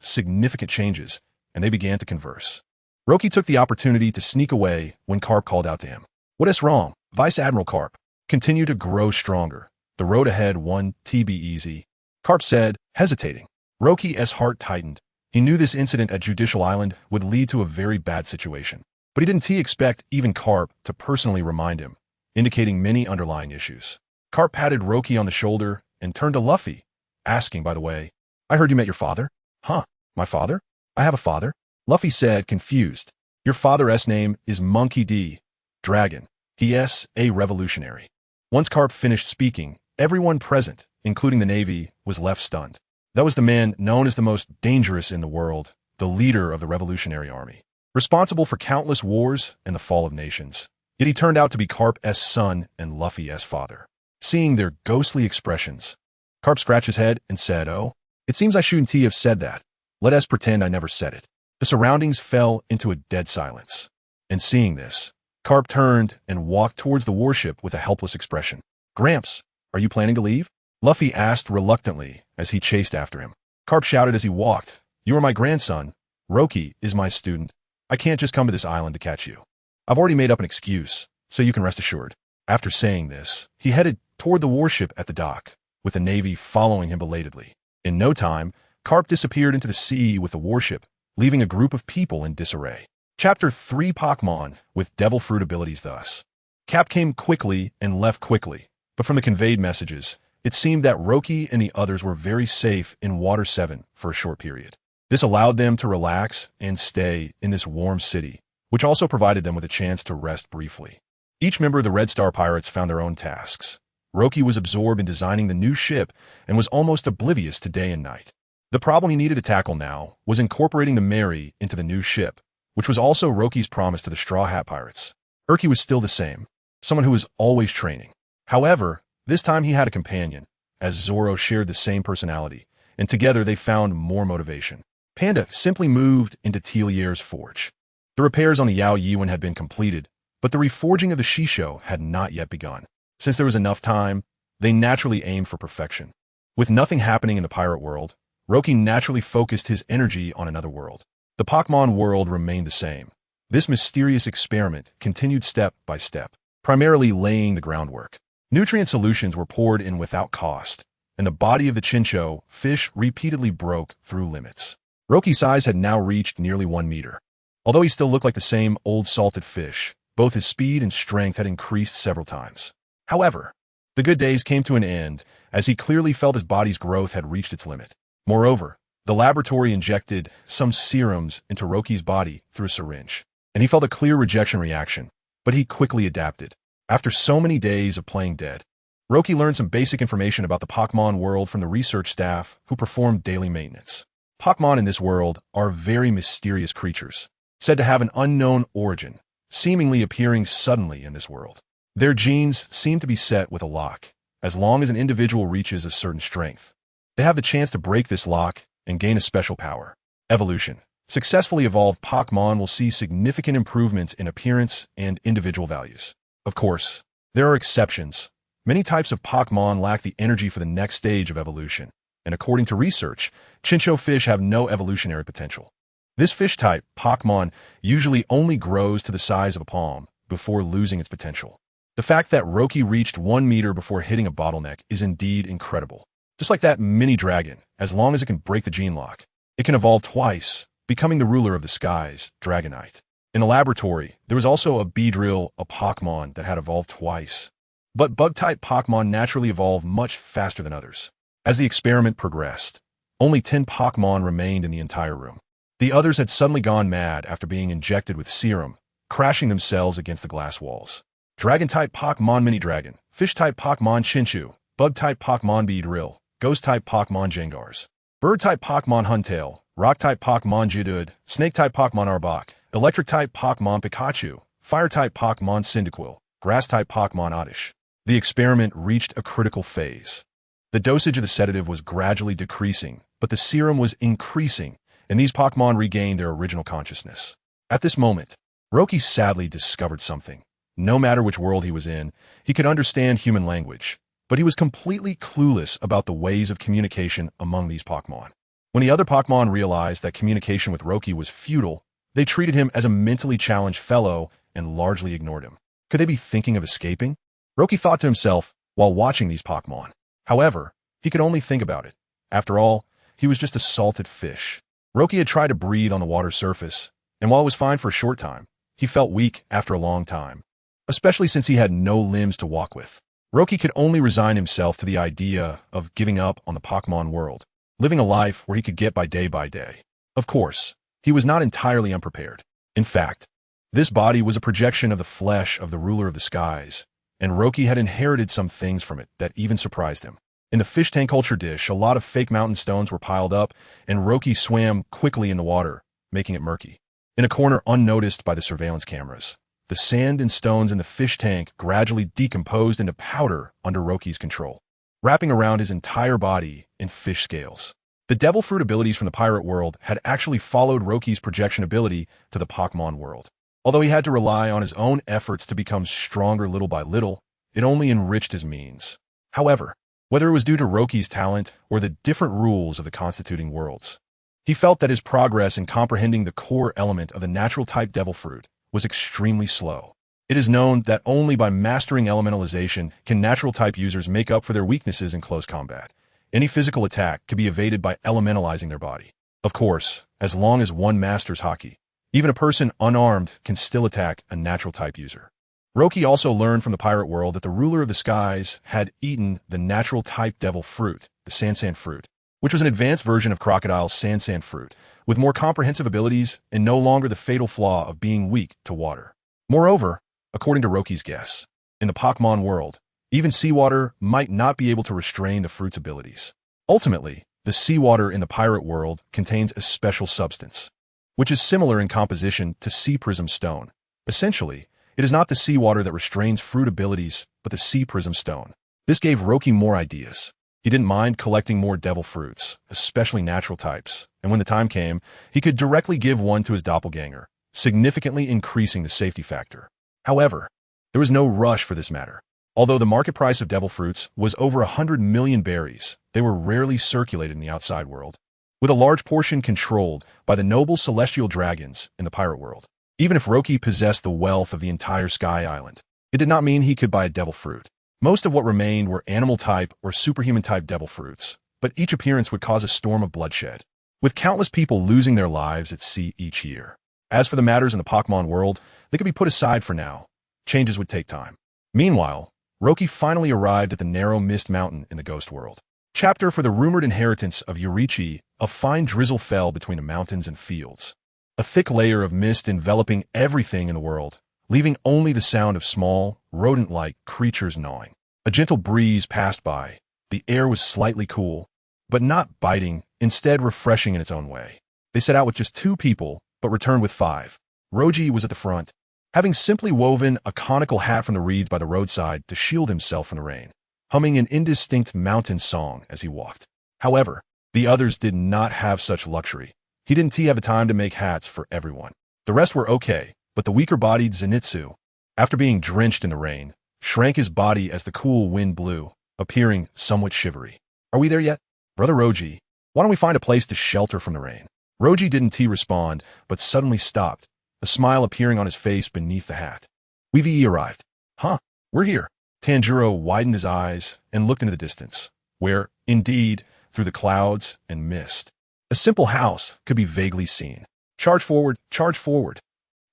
significant changes, and they began to converse. Roki took the opportunity to sneak away when Garp called out to him. "What is wrong?" Vice Admiral Garp continued to grow stronger. "The road ahead won't be easy," Garp said, hesitating. Roki's heart tightened. He knew this incident at Judicial Island would lead to a very bad situation, but he didn't expect even Garp to personally remind him, indicating many underlying issues. Garp patted Roki on the shoulder and turned to Luffy, asking, "By the way, I heard you met your father?" "Huh? My father? I have a father?" Luffy said, confused. "Your father's name is Monkey D. Dragon. He's a revolutionary." Once Garp finished speaking, everyone present, including the Navy, was left stunned. That was the man known as the most dangerous in the world, the leader of the Revolutionary Army, responsible for countless wars and the fall of nations. Yet he turned out to be Garp's son and Luffy's father. Seeing their ghostly expressions, Garp scratched his head and said, "Oh, it seems I shouldn't have said that. Let us pretend I never said it." The surroundings fell into a dead silence. And seeing this, Garp turned and walked towards the warship with a helpless expression. Gramps, are you planning to leave? Luffy asked reluctantly as he chased after him. Garp shouted as he walked, You are my grandson. Roki is my student. I can't just come to this island to catch you. I've already made up an excuse, so you can rest assured. After saying this, he headed toward the warship at the dock, with the Navy following him belatedly. In no time, Garp disappeared into the sea with the warship, leaving a group of people in disarray. Chapter 3 Pokemon with Devil Fruit abilities thus. Cap came quickly and left quickly, but from the conveyed messages, it seemed that Roki and the others were very safe in Water 7 for a short period. This allowed them to relax and stay in this warm city, which also provided them with a chance to rest briefly. Each member of the Red Star Pirates found their own tasks. Roki was absorbed in designing the new ship and was almost oblivious to day and night. The problem he needed to tackle now was incorporating the Mary into the new ship, which was also Roki's promise to the Straw Hat Pirates. Urki was still the same, someone who was always training. However, this time he had a companion, as Zoro shared the same personality, and together they found more motivation. Panda simply moved into Telier's forge. The repairs on the Yao Yiwen had been completed, but the reforging of the Shisho had not yet begun. Since there was enough time, they naturally aimed for perfection. With nothing happening in the pirate world, Roki naturally focused his energy on another world. The Pokemon world remained the same. This mysterious experiment continued step by step, primarily laying the groundwork. Nutrient solutions were poured in without cost, and the body of the Chincho fish repeatedly broke through limits. Roki's size had now reached nearly 1 meter. Although he still looked like the same old salted fish, both his speed and strength had increased several times. However, the good days came to an end as he clearly felt his body's growth had reached its limit. Moreover, the laboratory injected some serums into Roki's body through a syringe, and he felt a clear rejection reaction, but he quickly adapted. After so many days of playing dead, Roki learned some basic information about the Pokemon world from the research staff who performed daily maintenance. Pokemon in this world are very mysterious creatures, said to have an unknown origin, seemingly appearing suddenly in this world. Their genes seem to be set with a lock. As long as an individual reaches a certain strength, they have the chance to break this lock and gain a special power. Evolution. Successfully evolved Pokemon will see significant improvements in appearance and individual values. Of course, there are exceptions. Many types of Pokemon lack the energy for the next stage of evolution, and according to research, Chincho fish have no evolutionary potential. This fish-type Pokemon usually only grows to the size of a palm before losing its potential. The fact that Roki reached 1 meter before hitting a bottleneck is indeed incredible. Just like that mini dragon, as long as it can break the gene lock, it can evolve twice, becoming the ruler of the skies, Dragonite. In the laboratory, there was also a Beedrill, a Pokemon that had evolved twice. But bug-type Pokemon naturally evolve much faster than others. As the experiment progressed, only 10 Pokemon remained in the entire room. The others had suddenly gone mad after being injected with serum, crashing themselves against the glass walls. Dragon-type Pokemon Mini-Dragon, Fish-type Pokemon Chinchu, Bug-type Pokemon Beedrill, Ghost-type Pokemon Jengars, Bird-type Pokemon Huntail, Rock-type Pokemon Jidud, Snake-type Pokemon Arbok, Electric-type Pokemon Pikachu, Fire-type Pokemon Cyndaquil, Grass-type Pokemon Oddish. The experiment reached a critical phase. The dosage of the sedative was gradually decreasing, but the serum was increasing, and these Pokemon regained their original consciousness. At this moment, Roki sadly discovered something. No matter which world he was in, he could understand human language, but he was completely clueless about the ways of communication among these Pokemon. When the other Pokemon realized that communication with Roki was futile, they treated him as a mentally challenged fellow and largely ignored him. Could they be thinking of escaping? Roki thought to himself while watching these Pokemon. However, he could only think about it. After all, he was just a salted fish. Roki had tried to breathe on the water's surface, and while it was fine for a short time, he felt weak after a long time, especially since he had no limbs to walk with. Roki could only resign himself to the idea of giving up on the Pokemon world, living a life where he could get by day. Of course, he was not entirely unprepared. In fact, this body was a projection of the flesh of the ruler of the skies, and Roki had inherited some things from it that even surprised him. In the fish tank culture dish, a lot of fake mountain stones were piled up, and Roki swam quickly in the water, making it murky. In a corner unnoticed by the surveillance cameras, the sand and stones in the fish tank gradually decomposed into powder under Roki's control, wrapping around his entire body in fish scales. The devil fruit abilities from the pirate world had actually followed Roki's projection ability to the Pokemon world. Although he had to rely on his own efforts to become stronger little by little, it only enriched his means. However, whether it was due to Roki's talent or the different rules of the constituting worlds, he felt that his progress in comprehending the core element of the natural-type devil fruit was extremely slow. It is known that only by mastering elementalization can natural-type users make up for their weaknesses in close combat. Any physical attack can be evaded by elementalizing their body. Of course, as long as one masters Haki, even a person unarmed can still attack a natural-type user. Roki also learned from the pirate world that the ruler of the skies had eaten the natural-type devil fruit, the Sansan fruit, which was an advanced version of Crocodile's Sansan fruit, with more comprehensive abilities and no longer the fatal flaw of being weak to water. Moreover, according to Roki's guess, in the Pokemon world, even seawater might not be able to restrain the fruit's abilities. Ultimately, the seawater in the pirate world contains a special substance, which is similar in composition to sea prism stone. Essentially, it is not the seawater that restrains fruit abilities, but the sea prism stone. This gave Roki more ideas. He didn't mind collecting more devil fruits, especially natural types, and when the time came, he could directly give one to his doppelganger, significantly increasing the safety factor. However, there was no rush for this matter. Although the market price of devil fruits was over 100 million berries, they were rarely circulated in the outside world, with a large portion controlled by the noble celestial dragons in the pirate world. Even if Roki possessed the wealth of the entire Sky Island, it did not mean he could buy a devil fruit. Most of what remained were animal-type or superhuman-type devil fruits, but each appearance would cause a storm of bloodshed, with countless people losing their lives at sea each year. As for the matters in the Pokemon world, they could be put aside for now. Changes would take time. Meanwhile, Roki finally arrived at the narrow mist mountain in the ghost world. Chapter for the rumored inheritance of Yurichi, a fine drizzle fell between the mountains and fields. A thick layer of mist enveloping everything in the world, leaving only the sound of small, rodent-like creatures gnawing. A gentle breeze passed by. The air was slightly cool, but not biting, instead refreshing in its own way. They set out with just 2 people, but returned with 5. Roji was at the front, having simply woven a conical hat from the reeds by the roadside to shield himself from the rain, humming an indistinct mountain song as he walked. However, the others did not have such luxury. He didn't have the time to make hats for everyone. The rest were okay, but the weaker-bodied Zenitsu, after being drenched in the rain, shrank his body as the cool wind blew, appearing somewhat shivery. Are we there yet? Brother Roji, why don't we find a place to shelter from the rain? Roji didn't respond, but suddenly stopped, a smile appearing on his face beneath the hat. We've arrived. Huh, we're here. Tanjiro widened his eyes and looked into the distance, where, indeed, through the clouds and mist, a simple house could be vaguely seen. Charge forward, charge forward.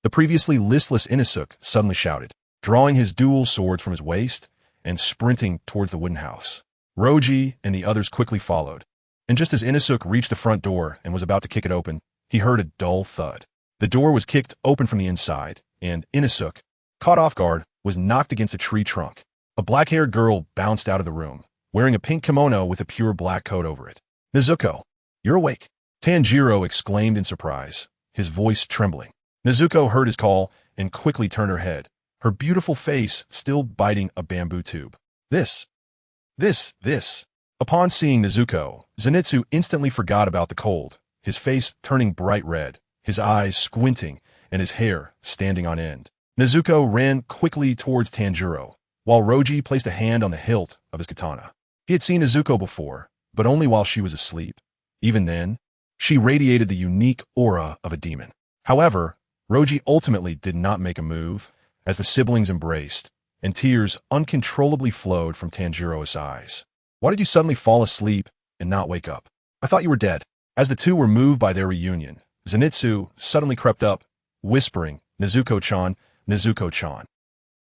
The previously listless Inosuke suddenly shouted, drawing his dual swords from his waist and sprinting towards the wooden house. Roji and the others quickly followed, and just as Inosuke reached the front door and was about to kick it open, he heard a dull thud. The door was kicked open from the inside, and Inosuke, caught off guard, was knocked against a tree trunk. A black-haired girl bounced out of the room, wearing a pink kimono with a pure black coat over it. Nezuko, you're awake. Tanjiro exclaimed in surprise, his voice trembling. Nezuko heard his call and quickly turned her head, her beautiful face still biting a bamboo tube. This. Upon seeing Nezuko, Zenitsu instantly forgot about the cold, his face turning bright red, his eyes squinting, and his hair standing on end. Nezuko ran quickly towards Tanjiro, while Roji placed a hand on the hilt of his katana. He had seen Nezuko before, but only while she was asleep. Even then, she radiated the unique aura of a demon. However, Roji ultimately did not make a move, as the siblings embraced, and tears uncontrollably flowed from Tanjiro's eyes. Why did you suddenly fall asleep and not wake up? I thought you were dead. As the two were moved by their reunion, Zenitsu suddenly crept up, whispering, Nezuko-chan, Nezuko-chan.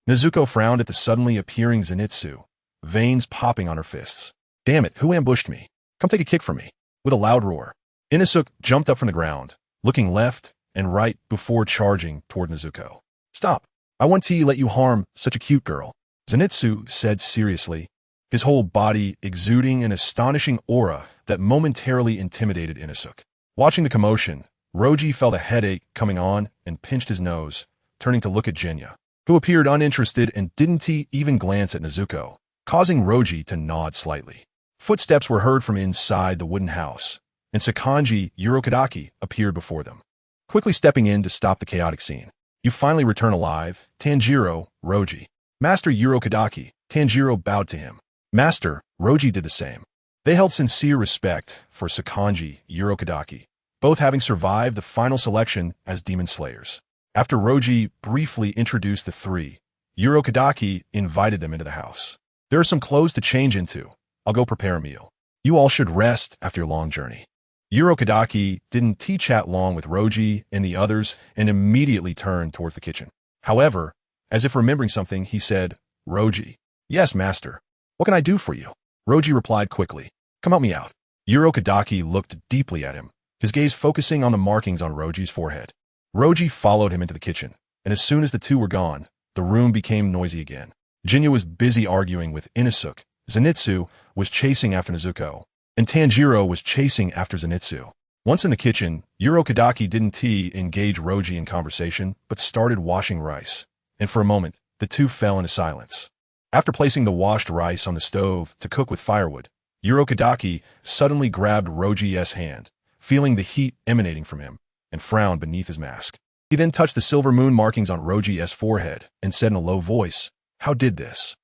Nezuko frowned at the suddenly appearing Zenitsu, veins popping on her fists. Damn it, who ambushed me? Come take a kick from me. With a loud roar, Inosuke jumped up from the ground, looking left and right before charging toward Nezuko. Stop. I want to let you harm such a cute girl, Zenitsu said seriously, his whole body exuding an astonishing aura that momentarily intimidated Inosuke. Watching the commotion, Roji felt a headache coming on and pinched his nose, turning to look at Jinya, who appeared uninterested and didn't even glance at Nezuko, causing Roji to nod slightly. Footsteps were heard from inside the wooden house, and Sakanji Urokadaki appeared before them, quickly stepping in to stop the chaotic scene. You finally return alive, Tanjiro, Roji. Master Urokadaki, Tanjiro bowed to him. Master, Roji did the same. They held sincere respect for Sakanji, Urokadaki, both having survived the final selection as demon slayers. After Roji briefly introduced the three, Urokadaki invited them into the house. There are some clothes to change into. I'll go prepare a meal. You all should rest after your long journey. Urokadaki didn't tea-chat long with Roji and the others and immediately turned towards the kitchen. However, as if remembering something, he said, Roji. Yes, master. What can I do for you? Roji replied quickly. Come help me out. Urokadaki looked deeply at him, his gaze focusing on the markings on Roji's forehead. Roji followed him into the kitchen, and as soon as the two were gone, the room became noisy again. Jinya was busy arguing with Inosuke, Zenitsu was chasing after Nezuko, and Tanjiro was chasing after Zenitsu. Once in the kitchen, Urokadaki didn't engage Roji in conversation, but started washing rice, and for a moment, the two fell into silence. After placing the washed rice on the stove to cook with firewood, Urokadaki suddenly grabbed Roji's hand, feeling the heat emanating from him, and frowned beneath his mask. He then touched the silver moon markings on Roji's forehead and said in a low voice, How did this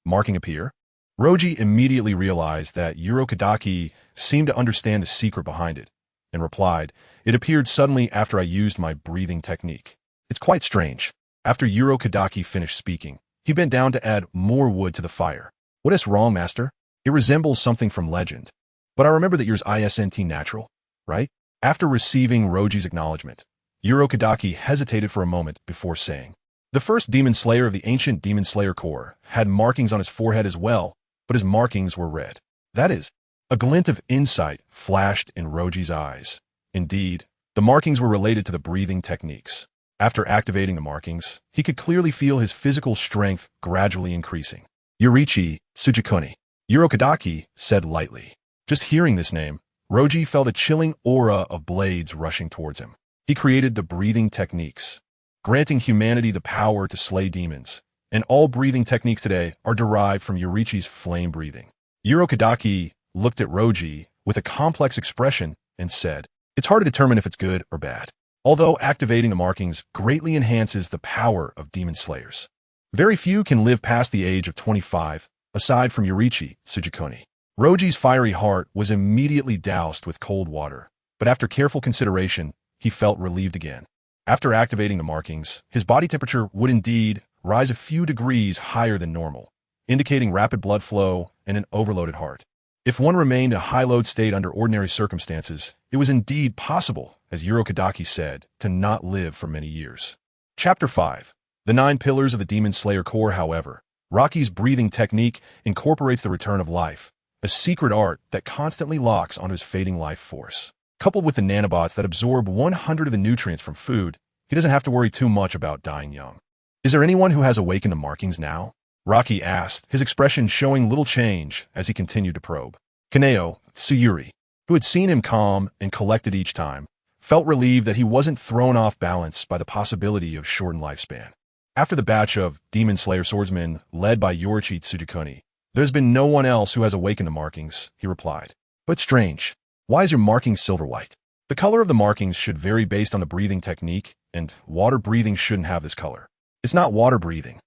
marking appear? Roji immediately realized that Urokadaki seemed to understand the secret behind it, and replied, It appeared suddenly after I used my breathing technique. It's quite strange. After Urokadaki finished speaking, he bent down to add more wood to the fire. What is wrong, master? It resembles something from legend. But I remember that yours isn't natural, right? After receiving Roji's acknowledgement, Urokadaki hesitated for a moment before saying, The first demon slayer of the ancient demon slayer corps had markings on his forehead as well, but his markings were red. That is, a glint of insight flashed in Roji's eyes. Indeed, the markings were related to the breathing techniques. After activating the markings, he could clearly feel his physical strength gradually increasing. Yurichi Tsujikuni. Urokadaki said lightly. Just hearing this name, Roji felt a chilling aura of blades rushing towards him. He created the breathing techniques, granting humanity the power to slay demons, and all breathing techniques today are derived from Yurichi's flame breathing. Urokadaki looked at Roji with a complex expression and said, It's hard to determine if it's good or bad, although activating the markings greatly enhances the power of demon slayers. Very few can live past the age of 25, aside from Yurichi Tsujikuni. Roji's fiery heart was immediately doused with cold water, but after careful consideration, he felt relieved again. After activating the markings, his body temperature would indeed rise a few degrees higher than normal, indicating rapid blood flow and an overloaded heart. If one remained in a high-load state under ordinary circumstances, it was indeed possible, as Urokadaki said, to not live for many years. Chapter 5. The 9 Pillars of the Demon Slayer Corps. However, Rocky's breathing technique incorporates the return of life, a secret art that constantly locks onto his fading life force. Coupled with the nanobots that absorb 100 of the nutrients from food, he doesn't have to worry too much about dying young. Is there anyone who has awakened the markings now? Rocky asked, his expression showing little change as he continued to probe. Kaneo, Tsuyuri, who had seen him calm and collected each time, felt relieved that he wasn't thrown off balance by the possibility of shortened lifespan. After the batch of Demon Slayer swordsmen led by Yorichi Tsujikuni, there's been no one else who has awakened the markings, he replied. But strange. Why is your marking silver white? The color of the markings should vary based on the breathing technique, and water breathing shouldn't have this color. It's not water breathing.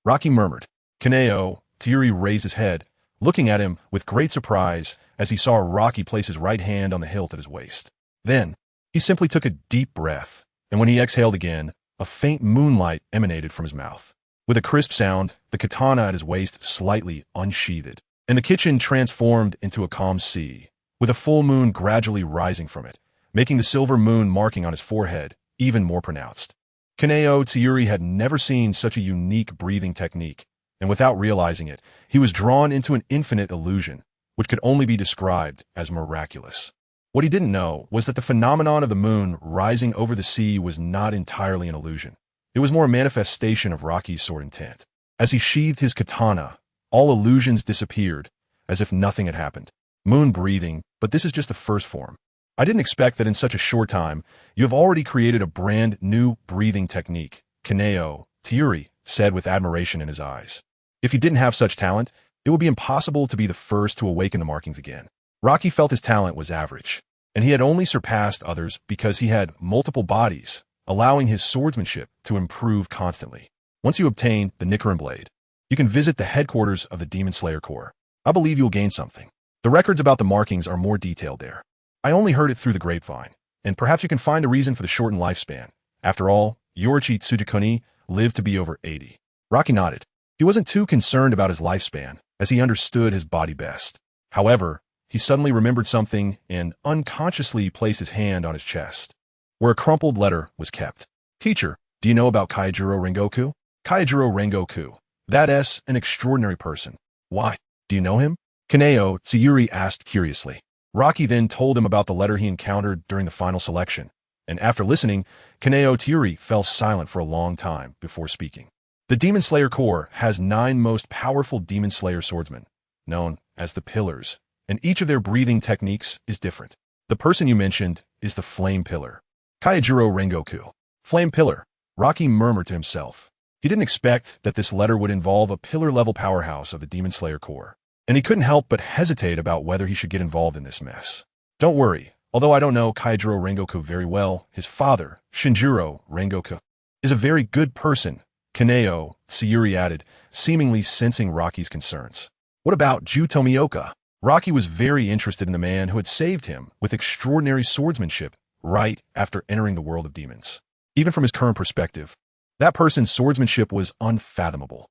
Rocky murmured. Kaneo, Tsuyuri raised his head, looking at him with great surprise as he saw Rocky place his right hand on the hilt at his waist. Then, he simply took a deep breath, and when he exhaled again, a faint moonlight emanated from his mouth. With a crisp sound, the katana at his waist slightly unsheathed, and the kitchen transformed into a calm sea, with a full moon gradually rising from it, making the silver moon marking on his forehead even more pronounced. Kaneo Tsuyuri had never seen such a unique breathing technique, and without realizing it, he was drawn into an infinite illusion, which could only be described as miraculous. What he didn't know was that the phenomenon of the moon rising over the sea was not entirely an illusion. It was more a manifestation of Rocky's sword intent. As he sheathed his katana, all illusions disappeared, as if nothing had happened. Moon breathing, but this is just the first form. I didn't expect that in such a short time, you have already created a brand new breathing technique, Kaneo Tsuyuri said with admiration in his eyes. If you didn't have such talent, it would be impossible to be the first to awaken the markings again. Rocky felt his talent was average, and he had only surpassed others because he had multiple bodies, allowing his swordsmanship to improve constantly. Once you obtain the Nichiren Blade, you can visit the headquarters of the Demon Slayer Corps. I believe you'll gain something. The records about the markings are more detailed there. I only heard it through the grapevine, and perhaps you can find a reason for the shortened lifespan. After all, Yorichi Tsujikuni lived to be over 80. Rocky nodded. He wasn't too concerned about his lifespan, as he understood his body best. However, he suddenly remembered something and unconsciously placed his hand on his chest, where a crumpled letter was kept. Teacher, do you know about Kaijiro Rengoku? Kaijiro Rengoku. That's an extraordinary person. Why? Do you know him? Kaneo Tsuyuri asked curiously. Rocky then told him about the letter he encountered during the final selection, and after listening, Kaneo Tsuyuri fell silent for a long time before speaking. The Demon Slayer Corps has 9 most powerful Demon Slayer swordsmen, known as the Pillars, and each of their breathing techniques is different. The person you mentioned is the Flame Pillar. Kaijiro Rengoku. Flame Pillar. Rocky murmured to himself. He didn't expect that this letter would involve a pillar-level powerhouse of the Demon Slayer Corps, and he couldn't help but hesitate about whether he should get involved in this mess. Don't worry, although I don't know Kaijiro Rengoku very well, his father, Shinjiro Rengoku, is a very good person, Kaneo Tsuyuri added, seemingly sensing Rocky's concerns. What about Ju Tomioka? Rocky was very interested in the man who had saved him with extraordinary swordsmanship right after entering the world of demons. Even from his current perspective, that person's swordsmanship was unfathomable.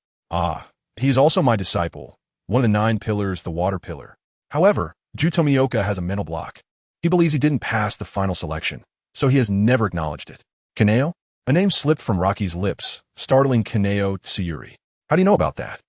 He is also my disciple, one of the 9 pillars, the Water Pillar. However, Ju Tomioka has a mental block. He believes he didn't pass the final selection, so he has never acknowledged it. Kaneo? A name slipped from Rocky's lips, startling Kaneo Tsuyuri. How do you know about that?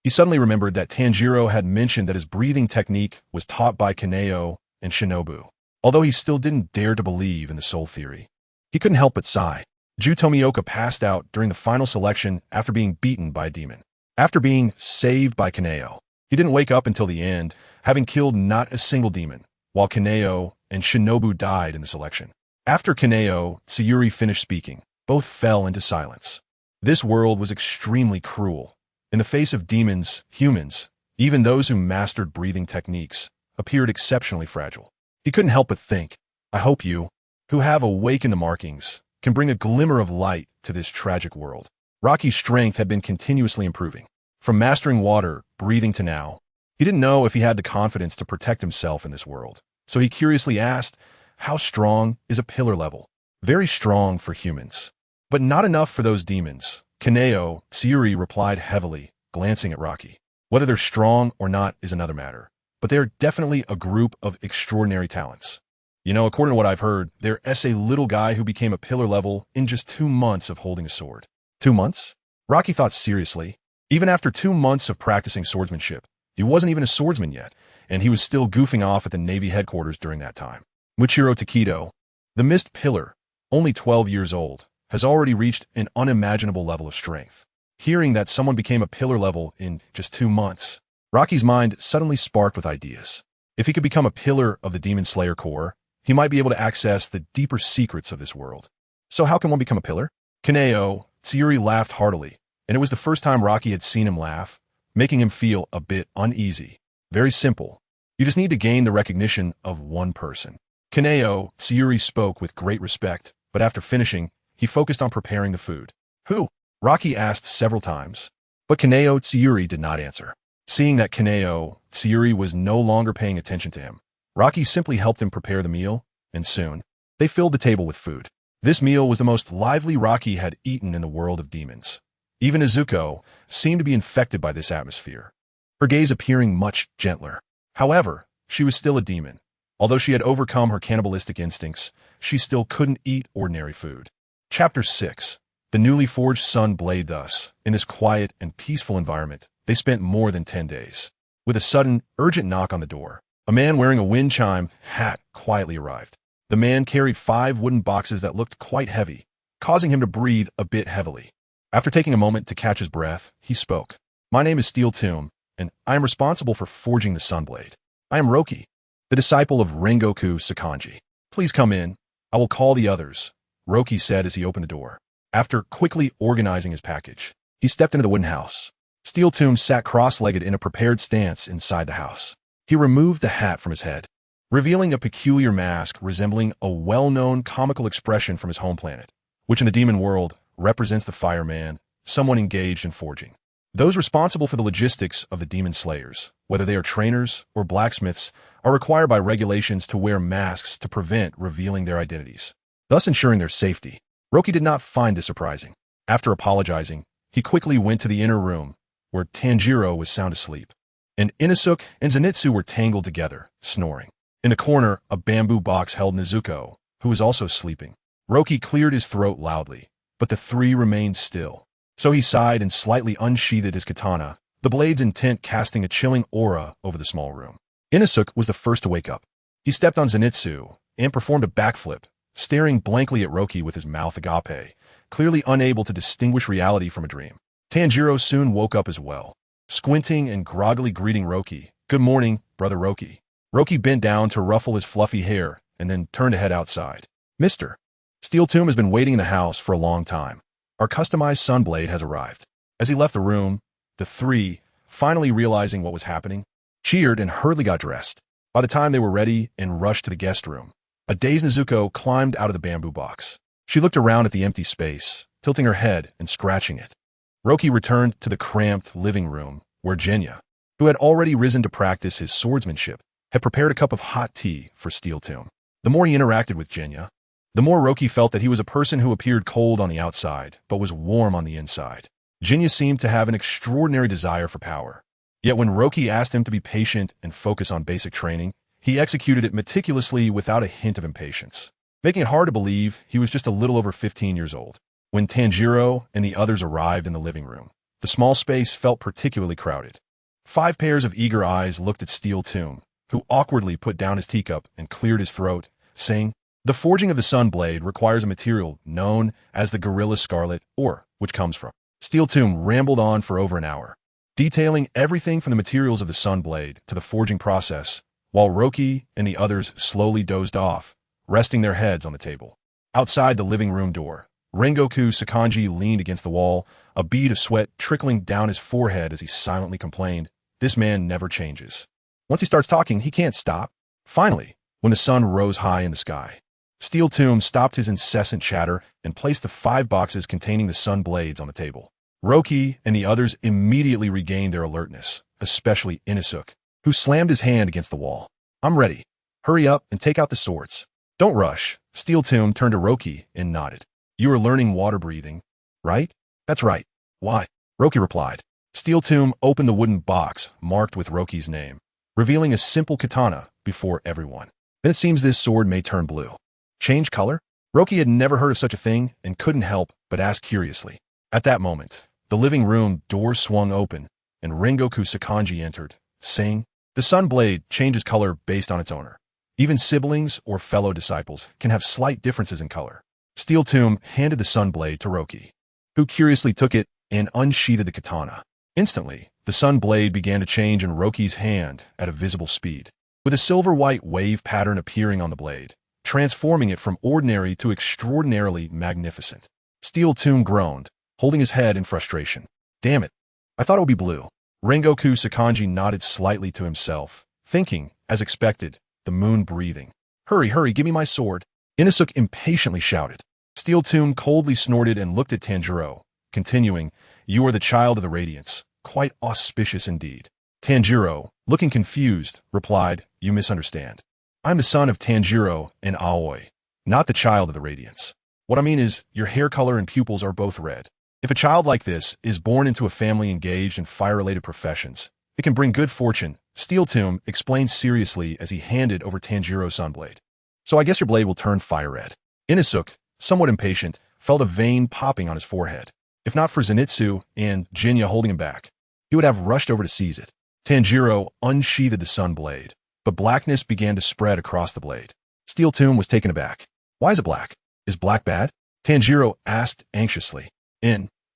He suddenly remembered that Tanjiro had mentioned that his breathing technique was taught by Kaneo and Shinobu, although he still didn't dare to believe in the soul theory. He couldn't help but sigh. Ju Tomioka passed out during the final selection after being beaten by a demon. After being saved by Kaneo, he didn't wake up until the end, having killed not a single demon, while Kaneo and Shinobu died in the selection. After Kaneo Tsuyuri finished speaking, both fell into silence. This world was extremely cruel. In the face of demons, humans, even those who mastered breathing techniques, appeared exceptionally fragile. He couldn't help but think, I hope you, who have awakened the markings, can bring a glimmer of light to this tragic world. Rocky's strength had been continuously improving. From mastering water, breathing to now, he didn't know if he had the confidence to protect himself in this world. So he curiously asked, how strong is a pillar level? Very strong for humans, but not enough for those demons. Kaneo Tsuyuri replied heavily, glancing at Rocky. Whether they're strong or not is another matter, but they are definitely a group of extraordinary talents. You know, according to what I've heard, there's a little guy who became a pillar level in just 2 months of holding a sword. 2 months? Rocky thought seriously. Even after 2 months of practicing swordsmanship, he wasn't even a swordsman yet, and he was still goofing off at the Navy headquarters during that time. Muichiro Takedo, the Mist Pillar, only 12 years old, has already reached an unimaginable level of strength. Hearing that someone became a pillar level in just 2 months, Rocky's mind suddenly sparked with ideas. If he could become a pillar of the Demon Slayer Corps, he might be able to access the deeper secrets of this world. So how can one become a pillar? Kaneo Tsuyuri laughed heartily, and it was the first time Rocky had seen him laugh, making him feel a bit uneasy. Very simple. You just need to gain the recognition of one person. Kaneo Tsuyuri spoke with great respect, but after finishing, he focused on preparing the food. Who? Rocky asked several times, but Kaneo Tsuyuri did not answer. Seeing that Kaneo Tsuyuri was no longer paying attention to him, Rocky simply helped him prepare the meal, and soon, they filled the table with food. This meal was the most lively Rocky had eaten in the world of demons. Even Izuko seemed to be infected by this atmosphere, her gaze appearing much gentler. However, she was still a demon. Although she had overcome her cannibalistic instincts, she still couldn't eat ordinary food. Chapter 6. The newly forged sun blade. Thus, in this quiet and peaceful environment, they spent more than 10 days. With a sudden, urgent knock on the door, a man wearing a wind chime hat quietly arrived. The man carried 5 wooden boxes that looked quite heavy, causing him to breathe a bit heavily. After taking a moment to catch his breath, he spoke. My name is Steel Tomb, and I am responsible for forging the Sunblade. I am Roki, the disciple of Rengoku Sakanji. Please come in. I will call the others, Roki said as he opened the door. After quickly organizing his package, he stepped into the wooden house. Steel Tomb sat cross-legged in a prepared stance inside the house. He removed the hat from his head, revealing a peculiar mask resembling a well-known comical expression from his home planet. which in the demon world represents the fireman, someone engaged in forging. Those responsible for the logistics of the demon slayers, whether they are trainers or blacksmiths, are required by regulations to wear masks to prevent revealing their identities, thus ensuring their safety. Roki did not find this surprising. After apologizing, he quickly went to the inner room, where Tanjiro was sound asleep, and Inosuke and Zenitsu were tangled together, snoring. In the corner, a bamboo box held Nezuko, who was also sleeping. Roki cleared his throat loudly, but the three remained still. So he sighed and slightly unsheathed his katana, the blade's intent casting a chilling aura over the small room. Inosuke was the first to wake up. He stepped on Zenitsu and performed a backflip, staring blankly at Roki with his mouth agape, clearly unable to distinguish reality from a dream. Tanjiro soon woke up as well, squinting and groggily greeting Roki. "Good morning, brother Roki." Roki bent down to ruffle his fluffy hair and then turned to head outside. "Mr. Steel Tomb has been waiting in the house for a long time. Our customized sunblade has arrived." As he left the room, the three, finally realizing what was happening, cheered and hurriedly got dressed. By the time they were ready and rushed to the guest room, a dazed Nezuko climbed out of the bamboo box. She looked around at the empty space, tilting her head and scratching it. Roki returned to the cramped living room, where Genya, who had already risen to practice his swordsmanship, had prepared a cup of hot tea for Steel Tomb. The more he interacted with Genya, the more Roki felt that he was a person who appeared cold on the outside, but was warm on the inside. Genya seemed to have an extraordinary desire for power. Yet when Roki asked him to be patient and focus on basic training, he executed it meticulously without a hint of impatience, making it hard to believe he was just a little over 15 years old. When Tanjiro and the others arrived in the living room, the small space felt particularly crowded. 5 pairs of eager eyes looked at Steel Tomb, who awkwardly put down his teacup and cleared his throat, saying, "The forging of the sun blade requires a material known as the gorilla scarlet ore, which comes from." Steel Tomb rambled on for over an hour, detailing everything from the materials of the sun blade to the forging process, while Roki and the others slowly dozed off, resting their heads on the table. Outside the living room door, Rengoku Sakanji leaned against the wall, a bead of sweat trickling down his forehead as he silently complained, "This man never changes. Once he starts talking, he can't stop." Finally, when the sun rose high in the sky, Steel Tomb stopped his incessant chatter and placed the 5 boxes containing the sun blades on the table. Roki and the others immediately regained their alertness, especially Inosuke, who slammed his hand against the wall. "I'm ready. Hurry up and take out the swords." "Don't rush." Steel Tomb turned to Roki and nodded. "You are learning water breathing, right?" "That's right." "Why?" Roki replied. Steel Tomb opened the wooden box marked with Roki's name, revealing a simple katana before everyone. "Then it seems this sword may turn blue." "Change color?" Roki had never heard of such a thing and couldn't help but ask curiously. At that moment, the living room door swung open and Rengoku Sakanji entered, saying, "The sun blade changes color based on its owner. Even siblings or fellow disciples can have slight differences in color." Steel Tomb handed the sun blade to Roki, who curiously took it and unsheathed the katana. Instantly, the sun blade began to change in Roki's hand at a visible speed, with a silver-white wave pattern appearing on the blade, transforming it from ordinary to extraordinarily magnificent. Steel Tomb groaned, holding his head in frustration. "Damn it, I thought it would be blue." Rengoku Sakanji nodded slightly to himself, thinking, as expected, the moon breathing. "Hurry, hurry, give me my sword." Inosuke impatiently shouted. Steel Tomb coldly snorted and looked at Tanjiro, continuing, "You are the child of the Radiance. Quite auspicious indeed." Tanjiro, looking confused, replied, "You misunderstand. I'm the son of Tanjiro and Aoi, not the child of the Radiance. What I mean is, your hair color and pupils are both red. If a child like this is born into a family engaged in fire-related professions, it can bring good fortune," Steel Tomb explained seriously as he handed over Tanjiro's sunblade. "So I guess your blade will turn fire red." Inosuke, somewhat impatient, felt a vein popping on his forehead. If not for Zenitsu and Genya holding him back, he would have rushed over to seize it. Tanjiro unsheathed the sun blade, but blackness began to spread across the blade. Steel Tomb was taken aback. "Why is it black? Is black bad?" Tanjiro asked anxiously.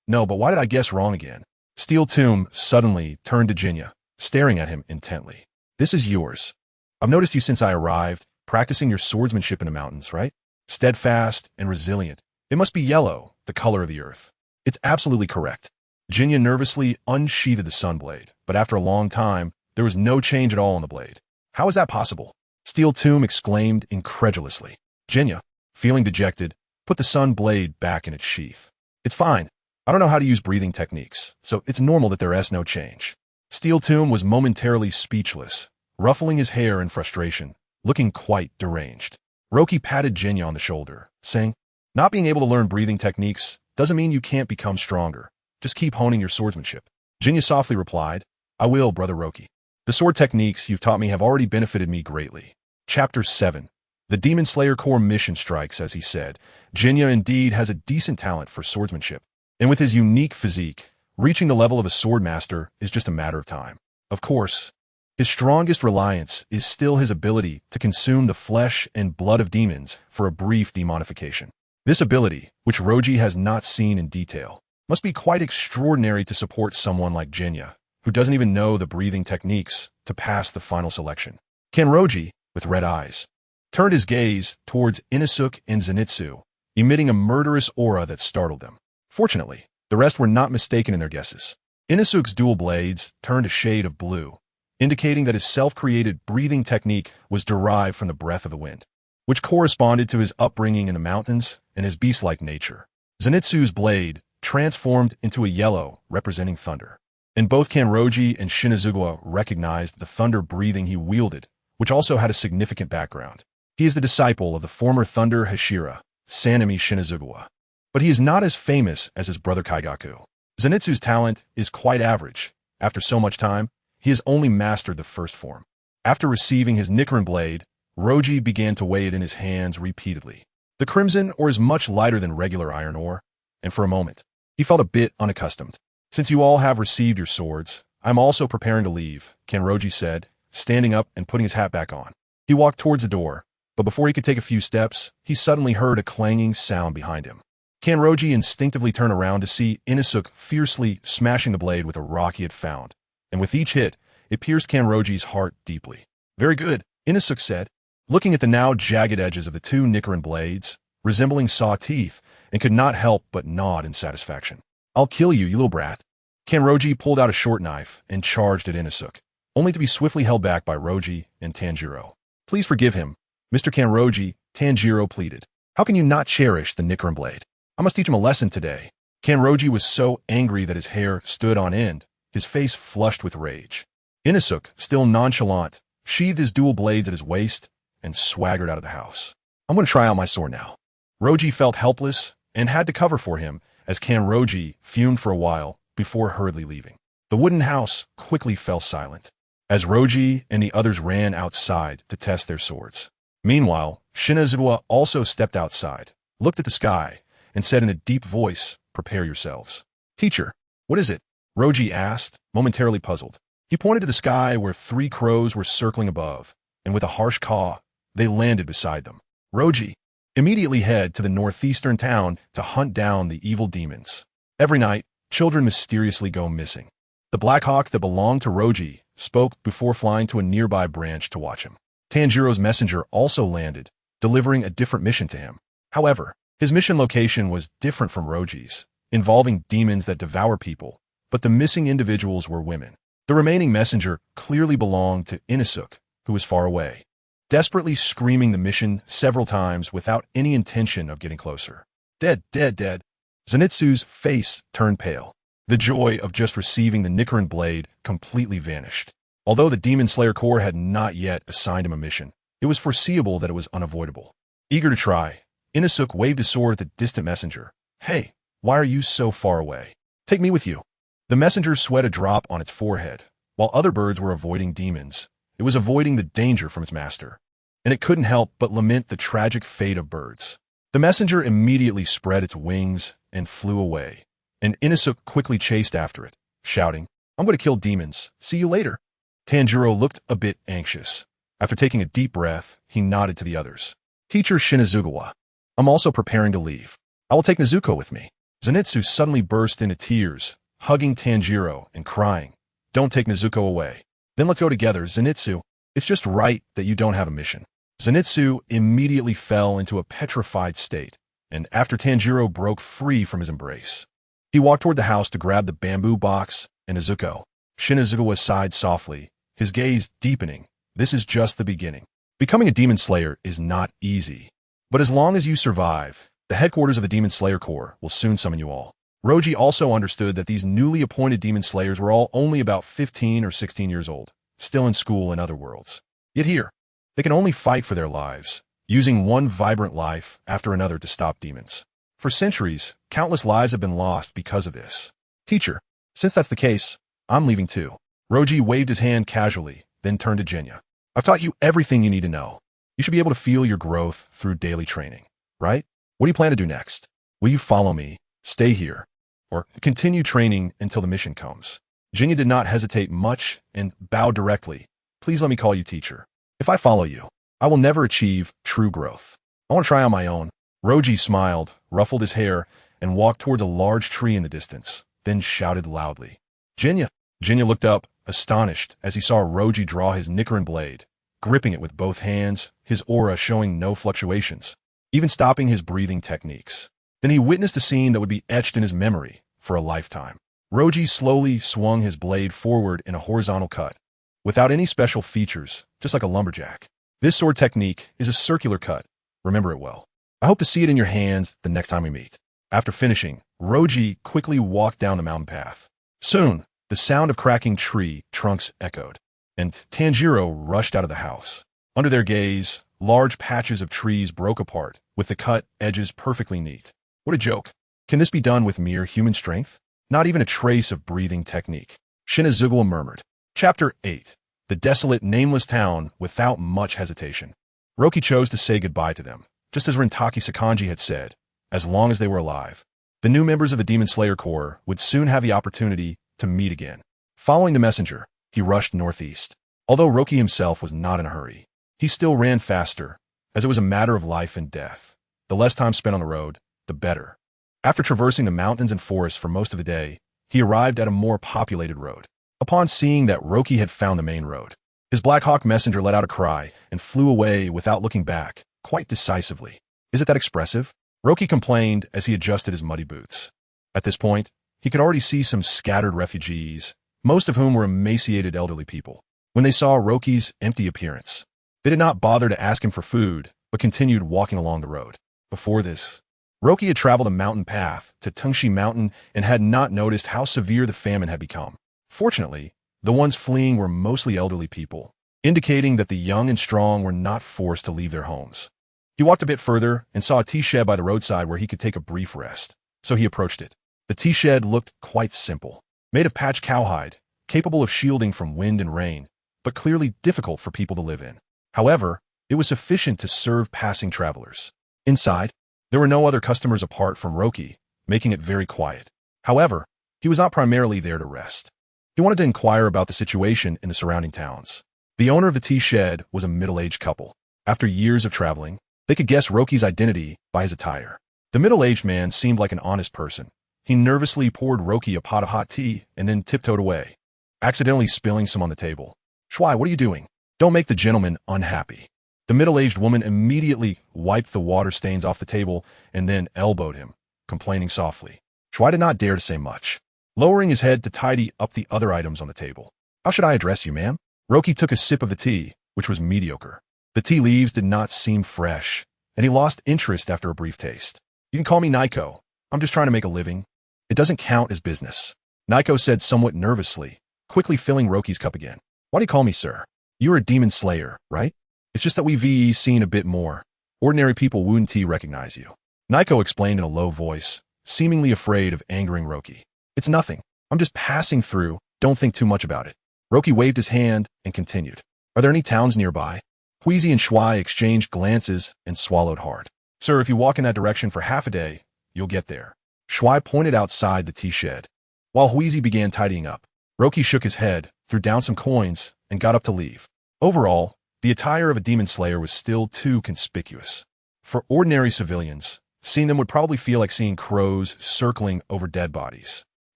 No, but why did I guess wrong again?" Steel Tomb suddenly turned to Genya, staring at him intently. "This is yours. I've noticed you since I arrived, practicing your swordsmanship in the mountains, right? Steadfast and resilient. It must be yellow, the color of the earth." "It's absolutely correct." Genya nervously unsheathed the sunblade, but after a long time, there was no change at all on the blade. "How is that possible?" Steel Tomb exclaimed incredulously. Genya, feeling dejected, put the sun blade back in its sheath. It's fine. I don't know how to use breathing techniques, so it's normal that there's no change. Steel Tomb was momentarily speechless, ruffling his hair in frustration, looking quite deranged. Roki patted Jinya on the shoulder, saying, "Not being able to learn breathing techniques doesn't mean you can't become stronger. Just keep honing your swordsmanship." Jinya softly replied, "I will, Brother Roki. The sword techniques you've taught me have already benefited me greatly." Chapter 7. The Demon Slayer Corps mission strikes. As he said, Jinya indeed has a decent talent for swordsmanship, and with his unique physique, reaching the level of a sword master is just a matter of time. Of course, his strongest reliance is still his ability to consume the flesh and blood of demons for a brief demonification. This ability, which Roji has not seen in detail, must be quite extraordinary to support someone like Jinya, who doesn't even know the breathing techniques to pass the final selection. Kanroji, with red eyes, turned his gaze towards Inosuke and Zenitsu, emitting a murderous aura that startled them. Fortunately, the rest were not mistaken in their guesses. Inosuke's dual blades turned a shade of blue, indicating that his self-created breathing technique was derived from the breath of the wind, which corresponded to his upbringing in the mountains and his beast-like nature. Zenitsu's blade transformed into a yellow, representing thunder, and both Kanroji and Shinazugawa recognized the thunder breathing he wielded, which also had a significant background. He is the disciple of the former Thunder Hashira, Sanemi Shinazugawa, but he is not as famous as his brother Kaigaku. Zenitsu's talent is quite average. After so much time, he has only mastered the first form. After receiving his Nichiren blade, Roji began to weigh it in his hands repeatedly. The crimson ore is much lighter than regular iron ore, and for a moment, he felt a bit unaccustomed. "Since you all have received your swords, I'm also preparing to leave," Kanroji said, standing up and putting his hat back on. He walked towards the door, but before he could take a few steps, he suddenly heard a clanging sound behind him. Kanroji instinctively turned around to see Inosuke fiercely smashing the blade with a rock he had found, and with each hit, it pierced Kanroji's heart deeply. "Very good," Inosuke said, looking at the now jagged edges of the two Nichiren blades, resembling saw teeth, and could not help but nod in satisfaction. "I'll kill you, you little brat." Kanroji pulled out a short knife and charged at Inosuke, only to be swiftly held back by Roji and Tanjiro. "Please forgive him, Mr. Kanroji," Tanjiro pleaded. "How can you not cherish the Nichiren blade? I must teach him a lesson today." Kanroji was so angry that his hair stood on end, his face flushed with rage. Inosuke, still nonchalant, sheathed his dual blades at his waist and swaggered out of the house. "I'm going to try out my sword now." Roji felt helpless and had to cover for him as Kanroji fumed for a while before hurriedly leaving. The wooden house quickly fell silent as Roji and the others ran outside to test their swords. Meanwhile, Shinazugawa also stepped outside, looked at the sky, and said in a deep voice, "Prepare yourselves." "Teacher, what is it?" Roji asked, momentarily puzzled. He pointed to the sky where 3 crows were circling above, and with a harsh caw, they landed beside them. "Roji, immediately head to the northeastern town to hunt down the evil demons. Every night, children mysteriously go missing." The Black Hawk that belonged to Roji spoke before flying to a nearby branch to watch him. Tanjiro's messenger also landed, delivering a different mission to him. However, his mission location was different from Roji's, involving demons that devour people, but the missing individuals were women. The remaining messenger clearly belonged to Inosuke, who was far away, desperately screaming the mission several times without any intention of getting closer. "Dead, dead, dead." Zenitsu's face turned pale. The joy of just receiving the Nichiren blade completely vanished. Although the Demon Slayer Corps had not yet assigned him a mission, it was foreseeable that it was unavoidable. Eager to try, Inosuke waved his sword at the distant messenger. "Hey, why are you so far away? Take me with you." The messenger sweat a drop on its forehead. While other birds were avoiding demons, it was avoiding the danger from its master, and it couldn't help but lament the tragic fate of birds. The messenger immediately spread its wings and flew away, and Inosuke quickly chased after it, shouting, "I'm going to kill demons. See you later." Tanjiro looked a bit anxious. After taking a deep breath, he nodded to the others. "Teacher Shinazugawa, I'm also preparing to leave. I will take Nezuko with me." Zenitsu suddenly burst into tears, hugging Tanjiro and crying, "Don't take Nezuko away. Then let's go together, Zenitsu. It's just right that you don't have a mission." Zenitsu immediately fell into a petrified state, and after Tanjiro broke free from his embrace, he walked toward the house to grab the bamboo box and Nezuko. Shinazugawa sighed softly, his gaze deepening. This is just the beginning. Becoming a demon slayer is not easy, but as long as you survive, The headquarters of the Demon Slayer Corps will soon summon you all. Roji also understood that these newly appointed Demon Slayers were all only about 15 or 16 years old, still in school in other worlds. Yet here, they can only fight for their lives, using one vibrant life after another to stop demons. For centuries, countless lives have been lost because of this. Teacher, since that's the case, I'm leaving too. Roji waved his hand casually, then turned to Jinya. I've taught you everything you need to know. You should be able to feel your growth through daily training, right? What do you plan to do next? Will you follow me, stay here, or continue training until the mission comes? Jinya did not hesitate much and bowed directly. Please let me call you teacher. If I follow you, I will never achieve true growth. I want to try on my own. Roji smiled, ruffled his hair, and walked towards a large tree in the distance, then shouted loudly. Jinya! Jinya looked up, astonished, as he saw Roji draw his Nichiren blade, gripping it with both hands, his aura showing no fluctuations, even stopping his breathing techniques. Then he witnessed a scene that would be etched in his memory for a lifetime. Roji slowly swung his blade forward in a horizontal cut, without any special features, just like a lumberjack. This sword technique is a circular cut. Remember it well. I hope to see it in your hands the next time we meet. After finishing, Roji quickly walked down the mountain path. Soon, the sound of cracking tree trunks echoed, and Tanjiro rushed out of the house. Under their gaze, large patches of trees broke apart, with the cut edges perfectly neat. What a joke. Can this be done with mere human strength? Not even a trace of breathing technique. Shinazugula murmured. Chapter 8. The desolate, nameless town without much hesitation. Roki chose to say goodbye to them, just as Rentaki Sakanji had said, as long as they were alive. The new members of the Demon Slayer Corps would soon have the opportunity to meet again. Following the messenger, he rushed northeast. Although Roki himself was not in a hurry, he still ran faster, as it was a matter of life and death. The less time spent on the road, the better. After traversing the mountains and forests for most of the day, he arrived at a more populated road. Upon seeing that Roki had found the main road, his Black Hawk messenger let out a cry and flew away without looking back, quite decisively. Is it that expressive? Roki complained as he adjusted his muddy boots. At this point, he could already see some scattered refugees, most of whom were emaciated elderly people. When they saw Roki's empty appearance, they did not bother to ask him for food, but continued walking along the road. Before this, Roki had traveled a mountain path to Tungshi Mountain and had not noticed how severe the famine had become. Fortunately, the ones fleeing were mostly elderly people, indicating that the young and strong were not forced to leave their homes. He walked a bit further and saw a tea shed by the roadside where he could take a brief rest, so he approached it. The tea shed looked quite simple, made of patched cowhide, capable of shielding from wind and rain, but clearly difficult for people to live in. However, it was sufficient to serve passing travelers. Inside, there were no other customers apart from Roki, making it very quiet. However, he was not primarily there to rest. He wanted to inquire about the situation in the surrounding towns. The owner of the tea shed was a middle-aged couple. After years of traveling, they could guess Roki's identity by his attire. The middle-aged man seemed like an honest person. He nervously poured Roki a pot of hot tea and then tiptoed away, accidentally spilling some on the table. Shuai, what are you doing? Don't make the gentleman unhappy. The middle-aged woman immediately wiped the water stains off the table and then elbowed him, complaining softly. Shuai did not dare to say much, lowering his head to tidy up the other items on the table. How should I address you, ma'am? Roki took a sip of the tea, which was mediocre. The tea leaves did not seem fresh, and he lost interest after a brief taste. You can call me Naiko. I'm just trying to make a living. It doesn't count as business. Naiko said somewhat nervously, quickly filling Roki's cup again. Why do you call me sir? You're a demon slayer, right? It's just that we've seen a bit more. Ordinary people wouldn't recognize you. Naiko explained in a low voice, seemingly afraid of angering Roki. It's nothing. I'm just passing through. Don't think too much about it. Roki waved his hand and continued. Are there any towns nearby? Huizi and Shuai exchanged glances and swallowed hard. Sir, if you walk in that direction for half a day, you'll get there. Shuai pointed outside the tea shed. While Huizi began tidying up, Roki shook his head, threw down some coins, and got up to leave. Overall, the attire of a demon slayer was still too conspicuous. For ordinary civilians, seeing them would probably feel like seeing crows circling over dead bodies.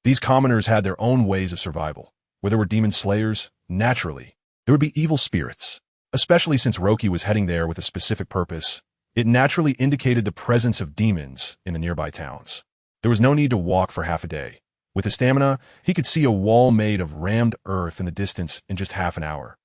These commoners had their own ways of survival. Where there were demon slayers, naturally, there would be evil spirits. Especially since Roki was heading there with a specific purpose, it naturally indicated the presence of demons in the nearby towns. There was no need to walk for half a day. With his stamina, he could see a wall made of rammed earth in the distance in just half an hour,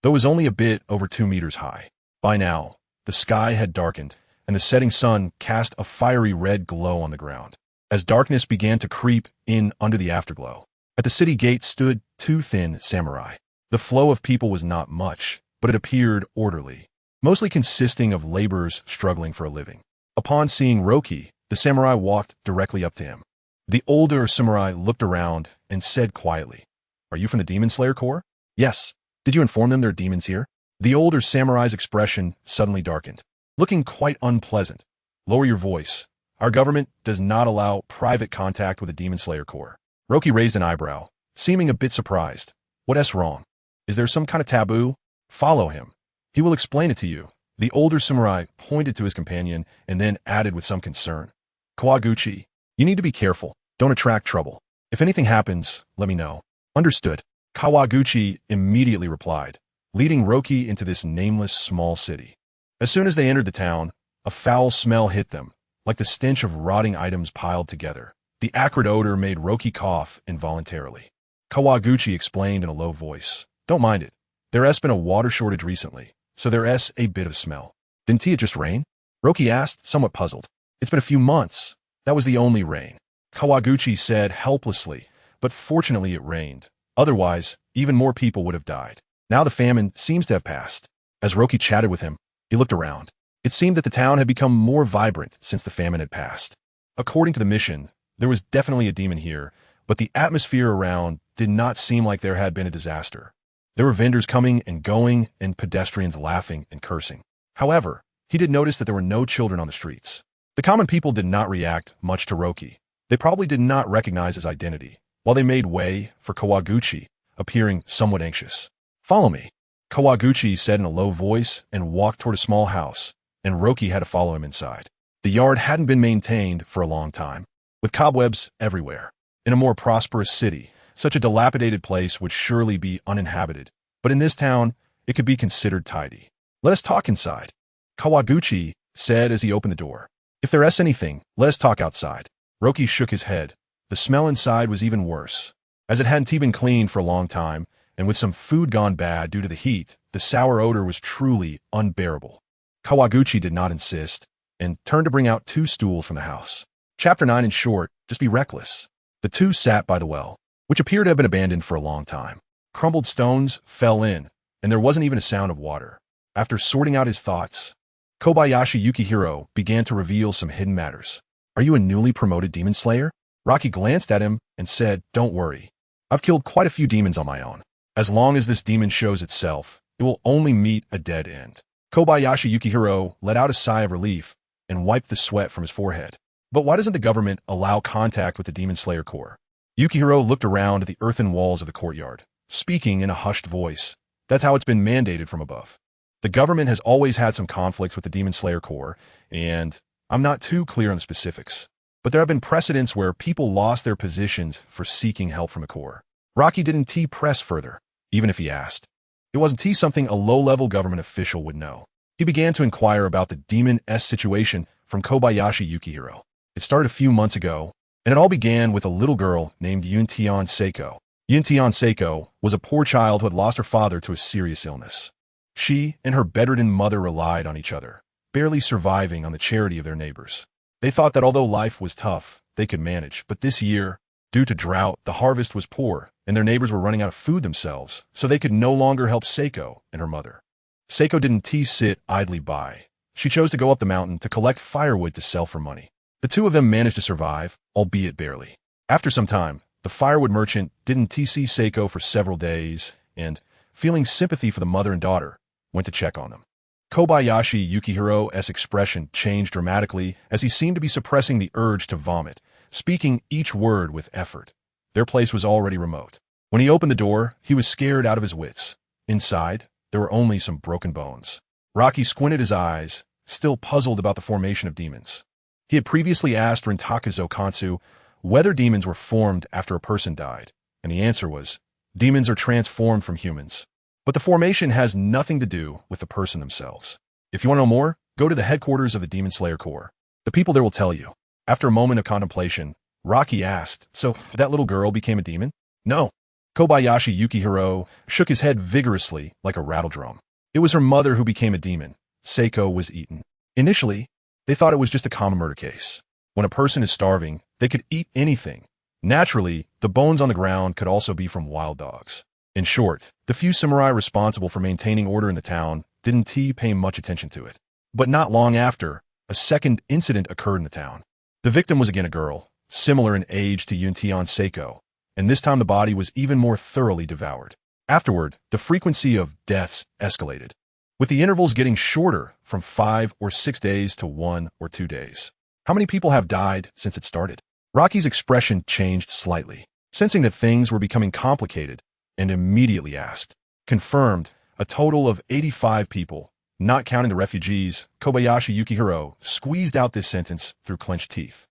though it was only a bit over 2 meters high. By now, the sky had darkened, and the setting sun cast a fiery red glow on the ground. As darkness began to creep in under the afterglow, at the city gate stood two thin samurai. The flow of people was not much, but it appeared orderly, mostly consisting of laborers struggling for a living. Upon seeing Roki, the samurai walked directly up to him. The older samurai looked around and said quietly, "Are you from the Demon Slayer Corps?" "Yes." "Did you inform them there are demons here?" The older samurai's expression suddenly darkened, looking quite unpleasant. "Lower your voice. Our government does not allow private contact with the Demon Slayer Corps." Roki raised an eyebrow, seeming a bit surprised. "What's wrong? Is there some kind of taboo?" "Follow him. He will explain it to you." The older samurai pointed to his companion and then added with some concern, "Kawaguchi, you need to be careful. Don't attract trouble. If anything happens, let me know." "Understood." Kawaguchi immediately replied, leading Roki into this nameless small city. As soon as they entered the town, a foul smell hit them, like the stench of rotting items piled together. The acrid odor made Roki cough involuntarily. Kawaguchi explained in a low voice, "Don't mind it. There's been a water shortage recently, so there's a bit of smell." "Didn't it just rain?" Roki asked, somewhat puzzled. "It's been a few months. That was the only rain," Kawaguchi said helplessly, but fortunately it rained. Otherwise, even more people would have died. Now the famine seems to have passed. As Roki chatted with him, he looked around. It seemed that the town had become more vibrant since the famine had passed. According to the mission, there was definitely a demon here, but the atmosphere around did not seem like there had been a disaster. There were vendors coming and going and pedestrians laughing and cursing. However, he did notice that there were no children on the streets. The common people did not react much to Roki. They probably did not recognize his identity, while they made way for Kawaguchi, appearing somewhat anxious. "Follow me," Kawaguchi said in a low voice and walked toward a small house, and Roki had to follow him inside. The yard hadn't been maintained for a long time, with cobwebs everywhere. In a more prosperous city, such a dilapidated place would surely be uninhabited, but in this town, it could be considered tidy. "Let us talk inside," Kawaguchi said as he opened the door. "If there's anything, let us talk outside." Roki shook his head. The smell inside was even worse, as it hadn't been cleaned for a long time, and with some food gone bad due to the heat, the sour odor was truly unbearable. Kawaguchi did not insist, and turned to bring out two stools from the house. Chapter 9 in short, just be reckless. The two sat by the well, which appeared to have been abandoned for a long time. Crumbled stones fell in, and there wasn't even a sound of water. After sorting out his thoughts, Kobayashi Yukihiro began to reveal some hidden matters. "Are you a newly promoted demon slayer?" Roki glanced at him and said, "Don't worry. I've killed quite a few demons on my own. As long as this demon shows itself, it will only meet a dead end." Kobayashi Yukihiro let out a sigh of relief and wiped the sweat from his forehead. "But why doesn't the government allow contact with the Demon Slayer Corps?" Yukihiro looked around at the earthen walls of the courtyard, speaking in a hushed voice. "That's how it's been mandated from above. The government has always had some conflicts with the Demon Slayer Corps, and I'm not too clear on the specifics. But there have been precedents where people lost their positions for seeking help from the Corps." Roki didn't press further, even if he asked. It wasn't something a low-level government official would know. He began to inquire about the Demon-S situation from Kobayashi Yukihiro. It started a few months ago, and it all began with a little girl named Yuntian Seiko. Yuntian Seiko was a poor child who had lost her father to a serious illness. She and her bedridden mother relied on each other, barely surviving on the charity of their neighbors. They thought that although life was tough, they could manage, but this year, due to drought, the harvest was poor, and their neighbors were running out of food themselves, so they could no longer help Seiko and her mother. Seiko didn't sit idly by. She chose to go up the mountain to collect firewood to sell for money. The two of them managed to survive, albeit barely. After some time, the firewood merchant didn't see Seiko for several days, and, feeling sympathy for the mother and daughter, went to check on them. Kobayashi Yukihiro's expression changed dramatically as he seemed to be suppressing the urge to vomit, speaking each word with effort. Their place was already remote. When he opened the door, he was scared out of his wits. Inside, there were only some broken bones. Roki squinted his eyes, still puzzled about the formation of demons. He had previously asked Rintakazo Kansu whether demons were formed after a person died, and the answer was, demons are transformed from humans. But the formation has nothing to do with the person themselves. If you want to know more, go to the headquarters of the Demon Slayer Corps. The people there will tell you. After a moment of contemplation, Roki asked, "So that little girl became a demon?" "No." Kobayashi Yukihiro shook his head vigorously like a rattle drum. "It was her mother who became a demon. Seiko was eaten. Initially, They thought it was just a common murder case. When a person is starving, they could eat anything. Naturally, the bones on the ground could also be from wild dogs. In short, the few samurai responsible for maintaining order in the town didn't pay much attention to it. But not long after, a second incident occurred in the town. The victim was again a girl, similar in age to Yuntian Seiko, and this time the body was even more thoroughly devoured. Afterward, the frequency of deaths escalated, with the intervals getting shorter from 5 or 6 days to 1 or 2 days. How many people have died since it started? Rocky's expression changed slightly, sensing that things were becoming complicated, and immediately asked. Confirmed, a total of 85 people, not counting the refugees. Kobayashi Yukihiro squeezed out this sentence through clenched teeth.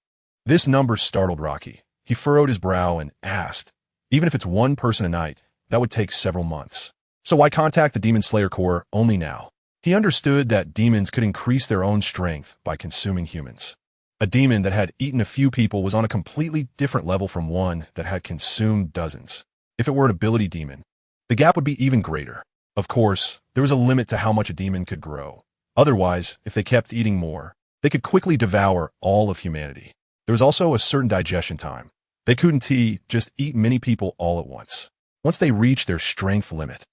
This number startled Rocky. He furrowed his brow and asked, even if it's one person a night, that would take several months. So why contact the Demon Slayer Corps only now? He understood that demons could increase their own strength by consuming humans. A demon that had eaten a few people was on a completely different level from one that had consumed dozens. If it were an ability demon, the gap would be even greater. Of course, there was a limit to how much a demon could grow. Otherwise, if they kept eating more, they could quickly devour all of humanity. There was also a certain digestion time. They couldn't just eat many people all at once. Once they reached their strength limit,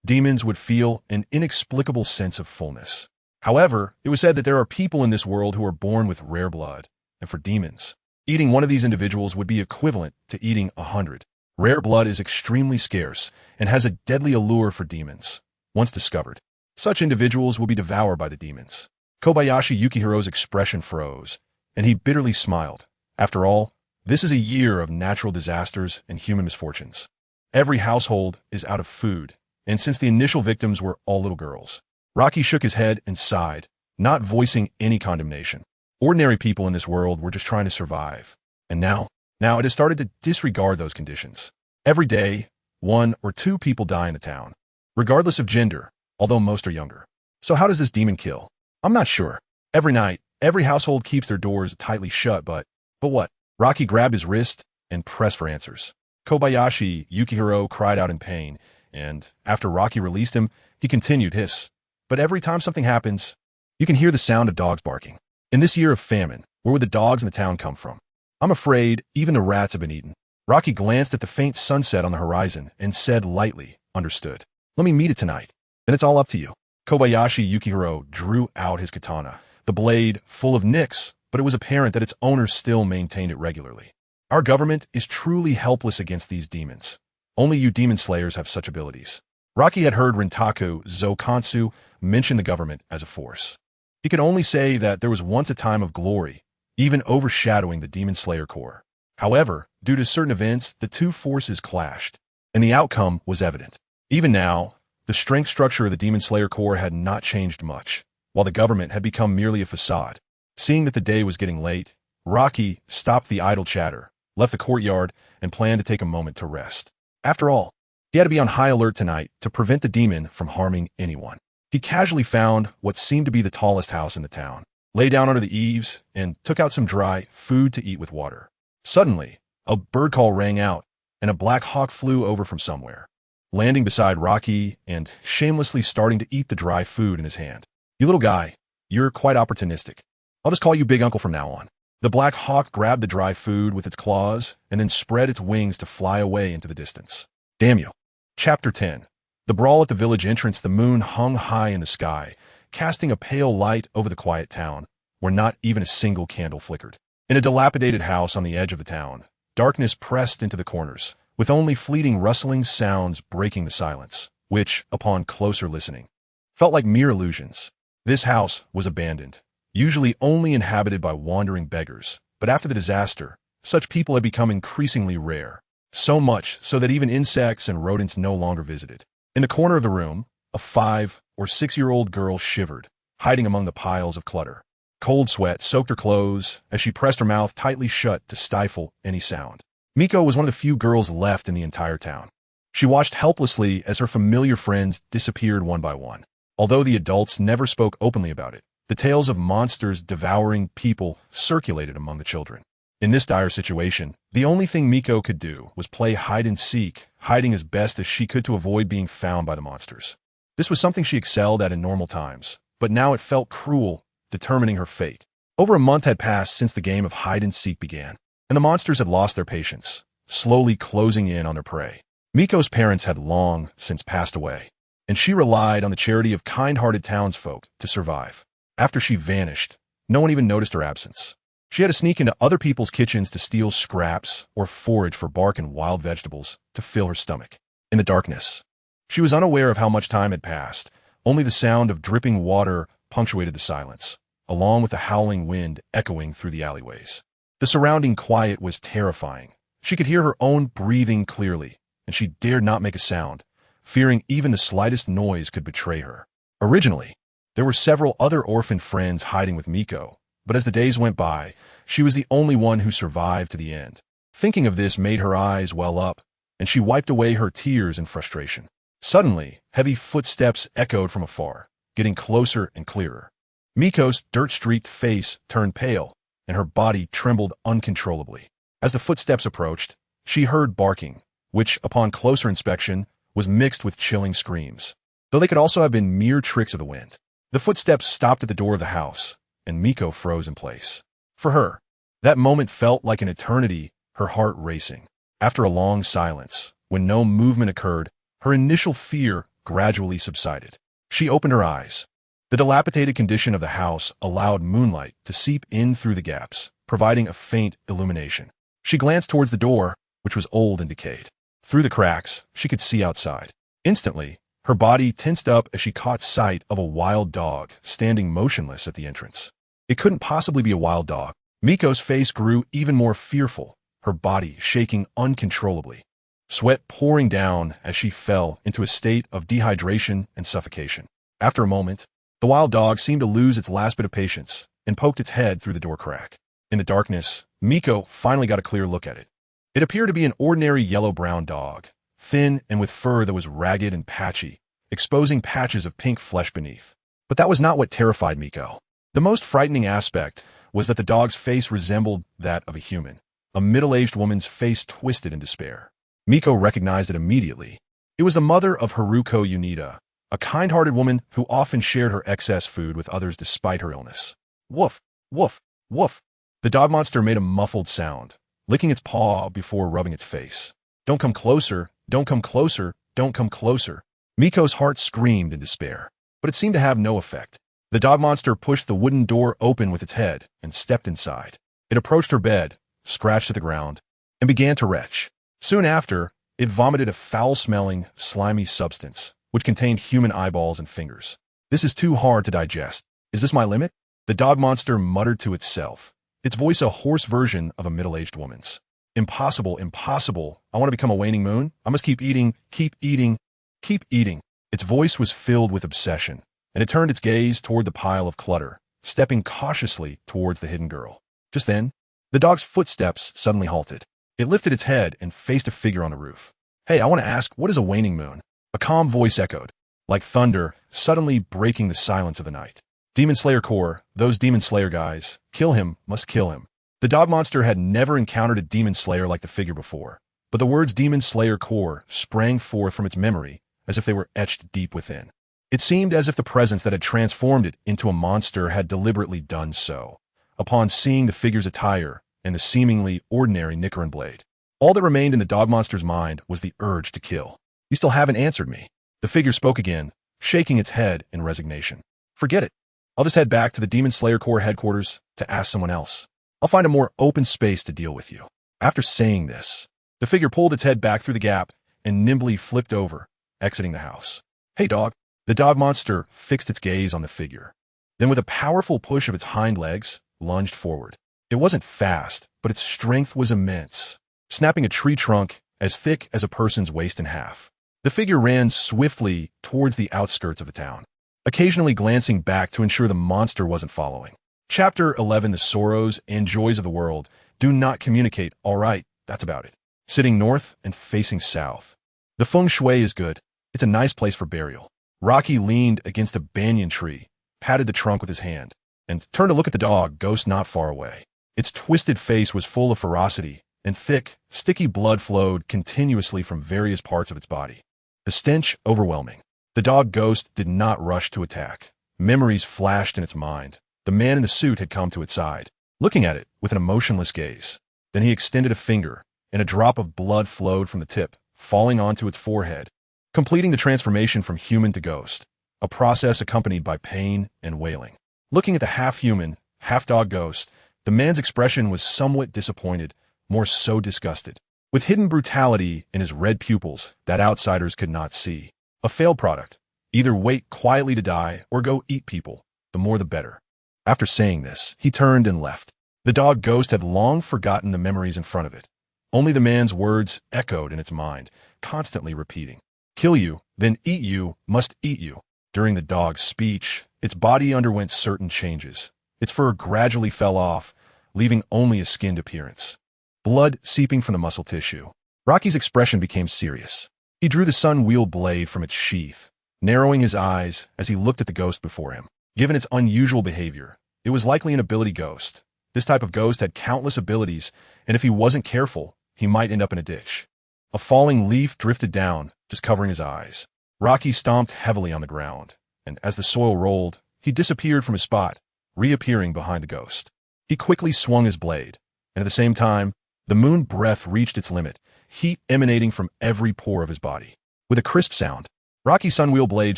demons would feel an inexplicable sense of fullness. However, it was said that there are people in this world who are born with rare blood, and for demons, eating one of these individuals would be equivalent to eating 100. Rare blood is extremely scarce and has a deadly allure for demons. Once discovered, such individuals will be devoured by the demons. Kobayashi Yukihiro's expression froze, and he bitterly smiled. After all, this is a year of natural disasters and human misfortunes. Every household is out of food, and since the initial victims were all little girls, Rocky shook his head and sighed, not voicing any condemnation. Ordinary people in this world were just trying to survive. And now it has started to disregard those conditions. Every day, 1 or 2 people die in the town, regardless of gender, although most are younger. So how does this demon kill? I'm not sure. Every night, every household keeps their doors tightly shut, but what? Rocky grabbed his wrist and pressed for answers. Kobayashi Yukihiro cried out in pain, and after Rocky released him, he continued hiss. But every time something happens, you can hear the sound of dogs barking. In this year of famine, where would the dogs in the town come from? I'm afraid even the rats have been eaten. Rocky glanced at the faint sunset on the horizon and said lightly, understood. Let me meet it tonight. Then it's all up to you. Kobayashi Yukihiro drew out his katana, the blade full of nicks, but it was apparent that its owner still maintained it regularly. Our government is truly helpless against these demons. Only you demon slayers have such abilities. Rocky had heard Rintaku Zokansu mention the government as a force. He could only say that there was once a time of glory, even overshadowing the Demon Slayer Corps. However, due to certain events, the two forces clashed, and the outcome was evident. Even now, the strength structure of the Demon Slayer Corps had not changed much, while the government had become merely a facade. Seeing that the day was getting late, Rocky stopped the idle chatter, left the courtyard, and planned to take a moment to rest. After all, he had to be on high alert tonight to prevent the demon from harming anyone. He casually found what seemed to be the tallest house in the town, lay down under the eaves, and took out some dry food to eat with water. Suddenly, a bird call rang out, and a black hawk flew over from somewhere, landing beside Rocky and shamelessly starting to eat the dry food in his hand. You little guy, you're quite opportunistic. I'll just call you Big Uncle from now on. The black hawk grabbed the dry food with its claws and then spread its wings to fly away into the distance. Damn you. Chapter 10. The brawl at the village entrance. The moon hung high in the sky, casting a pale light over the quiet town, where not even a single candle flickered. In a dilapidated house on the edge of the town, darkness pressed into the corners, with only fleeting rustling sounds breaking the silence, which, upon closer listening, felt like mere illusions. This house was abandoned, usually only inhabited by wandering beggars, but after the disaster, such people had become increasingly rare, so much so that even insects and rodents no longer visited. In the corner of the room, a 5 or 6-year-old girl shivered, hiding among the piles of clutter. Cold sweat soaked her clothes as she pressed her mouth tightly shut to stifle any sound. Miko was one of the few girls left in the entire town. She watched helplessly as her familiar friends disappeared one by one. Although the adults never spoke openly about it, the tales of monsters devouring people circulated among the children. In this dire situation, the only thing Miko could do was play hide-and-seek, hiding as best as she could to avoid being found by the monsters. This was something she excelled at in normal times, but now it felt cruel, determining her fate. Over a month had passed since the game of hide-and-seek began, and the monsters had lost their patience, slowly closing in on their prey. Miko's parents had long since passed away, and she relied on the charity of kind-hearted townsfolk to survive. After she vanished, no one even noticed her absence. She had to sneak into other people's kitchens to steal scraps or forage for bark and wild vegetables to fill her stomach. In the darkness, she was unaware of how much time had passed. Only the sound of dripping water punctuated the silence, along with the howling wind echoing through the alleyways. The surrounding quiet was terrifying. She could hear her own breathing clearly, and she dared not make a sound, fearing even the slightest noise could betray her. Originally, there were several other orphan friends hiding with Miko, but as the days went by, she was the only one who survived to the end. Thinking of this made her eyes well up, and she wiped away her tears in frustration. Suddenly, heavy footsteps echoed from afar, getting closer and clearer. Miko's dirt-streaked face turned pale, and her body trembled uncontrollably. As the footsteps approached, she heard barking, which, upon closer inspection, was mixed with chilling screams, though they could also have been mere tricks of the wind. The footsteps stopped at the door of the house, and Miko froze in place. For her, that moment felt like an eternity, her heart racing. After a long silence, when no movement occurred, her initial fear gradually subsided. She opened her eyes. The dilapidated condition of the house allowed moonlight to seep in through the gaps, providing a faint illumination. She glanced towards the door, which was old and decayed. Through the cracks, she could see outside. Instantly, her body tensed up as she caught sight of a wild dog standing motionless at the entrance. It couldn't possibly be a wild dog. Miko's face grew even more fearful, her body shaking uncontrollably, sweat pouring down as she fell into a state of dehydration and suffocation. After a moment, the wild dog seemed to lose its last bit of patience and poked its head through the door crack. In the darkness, Miko finally got a clear look at it. It appeared to be an ordinary yellow-brown dog, thin and with fur that was ragged and patchy, exposing patches of pink flesh beneath. But that was not what terrified Miko. The most frightening aspect was that the dog's face resembled that of a human, a middle-aged woman's face twisted in despair. Miko recognized it immediately. It was the mother of Haruko Unida, a kind-hearted woman who often shared her excess food with others despite her illness. Woof, woof, woof. The dog monster made a muffled sound, licking its paw before rubbing its face. Don't come closer, don't come closer, don't come closer. Miko's heart screamed in despair, but it seemed to have no effect. The dog monster pushed the wooden door open with its head and stepped inside. It approached her bed, scratched at the ground, and began to retch. Soon after, it vomited a foul-smelling, slimy substance, which contained human eyeballs and fingers. This is too hard to digest. Is this my limit? The dog monster muttered to itself, its voice a hoarse version of a middle-aged woman's. Impossible, impossible. I want to become a waning moon. I must keep eating, keep eating, keep eating. Its voice was filled with obsession, and it turned its gaze toward the pile of clutter, stepping cautiously towards the hidden girl. Just then, the dog's footsteps suddenly halted. It lifted its head and faced a figure on the roof. Hey, I want to ask, what is a waning moon? A calm voice echoed, like thunder, suddenly breaking the silence of the night. Demon Slayer Core, those Demon Slayer guys, kill him, must kill him. The dog monster had never encountered a Demon Slayer like the figure before, but the words Demon Slayer Core sprang forth from its memory as if they were etched deep within. It seemed as if the presence that had transformed it into a monster had deliberately done so, upon seeing the figure's attire and the seemingly ordinary Nicaran blade. All that remained in the dog monster's mind was the urge to kill. You still haven't answered me. The figure spoke again, shaking its head in resignation. Forget it. I'll just head back to the Demon Slayer Corps headquarters to ask someone else. I'll find a more open space to deal with you. After saying this, the figure pulled its head back through the gap and nimbly flipped over, exiting the house. Hey, dog. The dog monster fixed its gaze on the figure. Then with a powerful push of its hind legs, lunged forward. It wasn't fast, but its strength was immense, snapping a tree trunk as thick as a person's waist in half. The figure ran swiftly towards the outskirts of the town, occasionally glancing back to ensure the monster wasn't following. Chapter 11 The Sorrows and Joys of the World do not communicate. All right, that's about it. Sitting north and facing south. The feng shui is good. It's a nice place for burial. Rocky leaned against a banyan tree, patted the trunk with his hand, and turned to look at the dog, ghost not far away. Its twisted face was full of ferocity, and thick, sticky blood flowed continuously from various parts of its body. The stench overwhelming. The dog ghost did not rush to attack. Memories flashed in its mind, The man in the suit had come to its side, looking at it with an emotionless gaze. Then he extended a finger, and a drop of blood flowed from the tip, falling onto its forehead, completing the transformation from human to ghost, a process accompanied by pain and wailing. Looking at the half-human, half-dog ghost, the man's expression was somewhat disappointed, more so disgusted, with hidden brutality in his red pupils that outsiders could not see. A failed product. Either wait quietly to die or go eat people, the more the better. After saying this, he turned and left. The dog ghost had long forgotten the memories in front of it. Only the man's words echoed in its mind, constantly repeating, "Kill you, then eat you, must eat you." During the dog's speech, its body underwent certain changes. Its fur gradually fell off, leaving only a skinned appearance. Blood seeping from the muscle tissue. Rocky's expression became serious. He drew the sun-wheel blade from its sheath, narrowing his eyes as he looked at the ghost before him. Given its unusual behavior, it was likely an ability ghost. This type of ghost had countless abilities, and if he wasn't careful, he might end up in a ditch. A falling leaf drifted down, just covering his eyes. Rocky stomped heavily on the ground, and as the soil rolled, he disappeared from his spot, reappearing behind the ghost. He quickly swung his blade, and at the same time, the moon breath reached its limit, heat emanating from every pore of his body. With a crisp sound, Rocky's sunwheel blade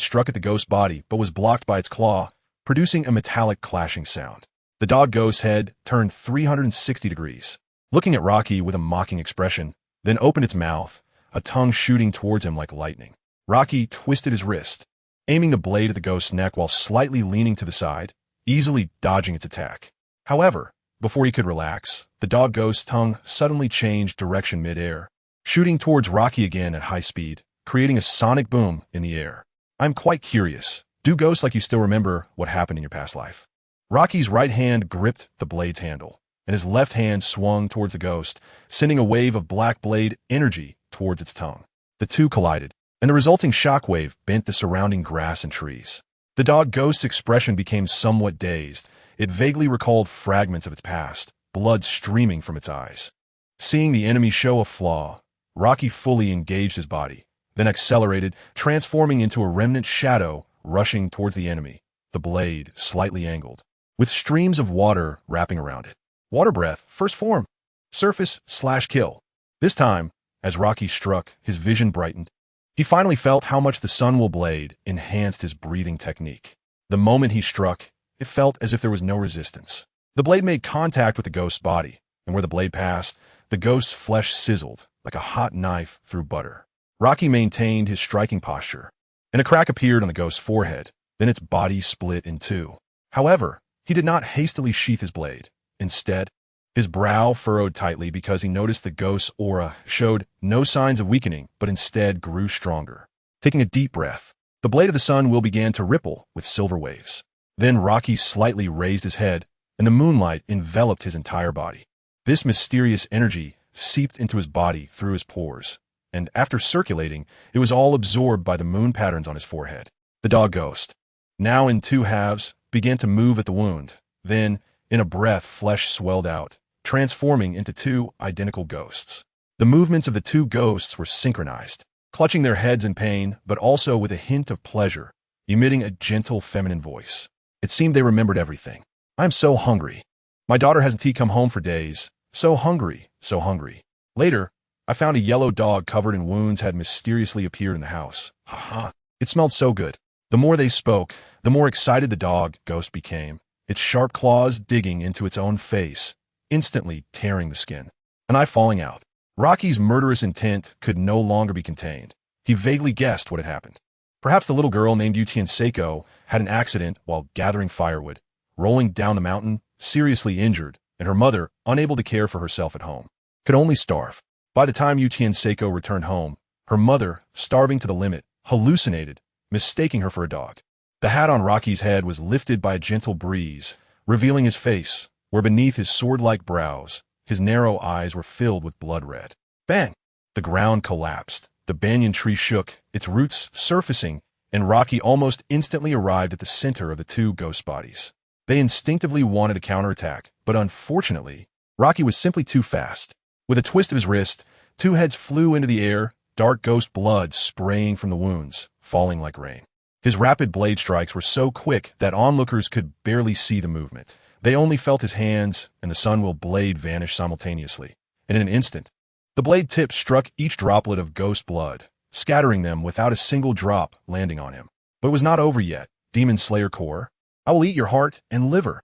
struck at the ghost's body but was blocked by its claw, producing a metallic clashing sound. The dog ghost's head turned 360 degrees, looking at Rocky with a mocking expression, then opened its mouth, a tongue shooting towards him like lightning. Rocky twisted his wrist, aiming the blade at the ghost's neck while slightly leaning to the side, easily dodging its attack. However, before he could relax, the dog ghost's tongue suddenly changed direction mid-air, shooting towards Rocky again at high speed, creating a sonic boom in the air. "I'm quite curious. Do ghosts like you still remember what happened in your past life?" Rocky's right hand gripped the blade's handle, and his left hand swung towards the ghost, sending a wave of black blade energy towards its tongue. The two collided, and the resulting shockwave bent the surrounding grass and trees. The dog ghost's expression became somewhat dazed. It vaguely recalled fragments of its past, blood streaming from its eyes. Seeing the enemy show a flaw, Rocky fully engaged his body, then accelerated, transforming into a remnant shadow rushing towards the enemy, the blade slightly angled, with streams of water wrapping around it. Water breath, first form, surface/kill. This time, as Rocky struck, his vision brightened. He finally felt how much the sunwheel blade enhanced his breathing technique. The moment he struck, it felt as if there was no resistance. The blade made contact with the ghost's body, and where the blade passed, the ghost's flesh sizzled like a hot knife through butter. Rocky maintained his striking posture, and a crack appeared on the ghost's forehead. Then its body split in two. However, he did not hastily sheath his blade. Instead, his brow furrowed tightly because he noticed the ghost's aura showed no signs of weakening, but instead grew stronger. Taking a deep breath, the blade of the sunwheel began to ripple with silver waves. Then Rocky slightly raised his head, and the moonlight enveloped his entire body. This mysterious energy seeped into his body through his pores, and after circulating, it was all absorbed by the moon patterns on his forehead. The dog ghost, now in two halves, began to move at the wound. Then, in a breath, flesh swelled out, transforming into two identical ghosts. The movements of the two ghosts were synchronized, clutching their heads in pain, but also with a hint of pleasure, emitting a gentle feminine voice. It seemed they remembered everything. "I'm so hungry. My daughter hasn't come home for days. So hungry, so hungry." Later, I found a yellow dog covered in wounds had mysteriously appeared in the house. Haha, it smelled so good. The more they spoke, the more excited the dog ghost became, its sharp claws digging into its own face, instantly tearing the skin. An eye falling out. Rocky's murderous intent could no longer be contained. He vaguely guessed what had happened. Perhaps the little girl named Yutien Seiko had an accident while gathering firewood, rolling down the mountain, seriously injured, and her mother, unable to care for herself at home, could only starve. By the time Yutien Seiko returned home, her mother, starving to the limit, hallucinated, mistaking her for a dog. The hat on Rocky's head was lifted by a gentle breeze, revealing his face, where beneath his sword-like brows, his narrow eyes were filled with blood red. Bang! The ground collapsed. The banyan tree shook, its roots surfacing, and Rocky almost instantly arrived at the center of the two ghost bodies. They instinctively wanted a counterattack, but unfortunately, Rocky was simply too fast. With a twist of his wrist, two heads flew into the air, dark ghost blood spraying from the wounds, falling like rain. His rapid blade strikes were so quick that onlookers could barely see the movement. They only felt his hands and the sun-will blade vanish simultaneously. And in an instant, the blade tip struck each droplet of ghost blood, scattering them without a single drop landing on him. But it was not over yet. Demon Slayer Core, I will eat your heart and liver.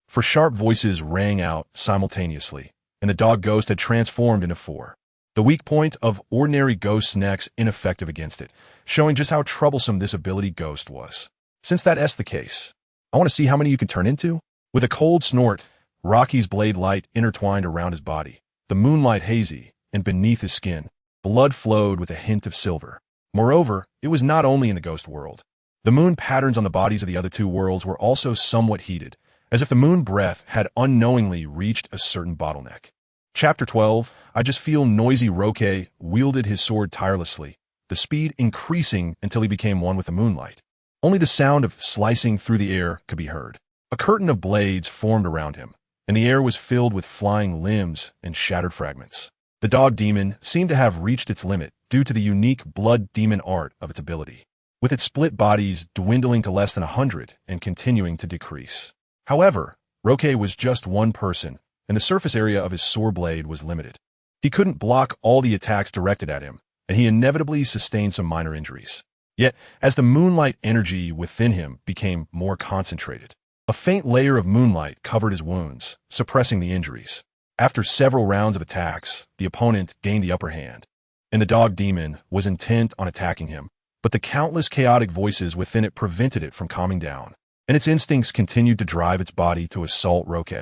For sharp voices rang out simultaneously, and the dog ghost had transformed into four. The weak point of ordinary ghost's neck's ineffective against it, showing just how troublesome this ability ghost was. Since that's the case, I want to see how many you can turn into. With a cold snort, Rocky's blade light intertwined around his body, the moonlight hazy, and beneath his skin, blood flowed with a hint of silver. Moreover, it was not only in the ghost world. The moon patterns on the bodies of the other two worlds were also somewhat heated, as if the moon breath had unknowingly reached a certain bottleneck. Chapter 12, I just feel noisy. Roke wielded his sword tirelessly, the speed increasing until he became one with the moonlight. Only the sound of slicing through the air could be heard. A curtain of blades formed around him, and the air was filled with flying limbs and shattered fragments. The dog demon seemed to have reached its limit due to the unique blood demon art of its ability, with its split bodies dwindling to less than 100 and continuing to decrease. However, Roke was just one person, and the surface area of his sword blade was limited. He couldn't block all the attacks directed at him, and he inevitably sustained some minor injuries. Yet, as the moonlight energy within him became more concentrated, a faint layer of moonlight covered his wounds, suppressing the injuries. After several rounds of attacks, the opponent gained the upper hand, and the dog demon was intent on attacking him, but the countless chaotic voices within it prevented it from calming down, and its instincts continued to drive its body to assault Roke.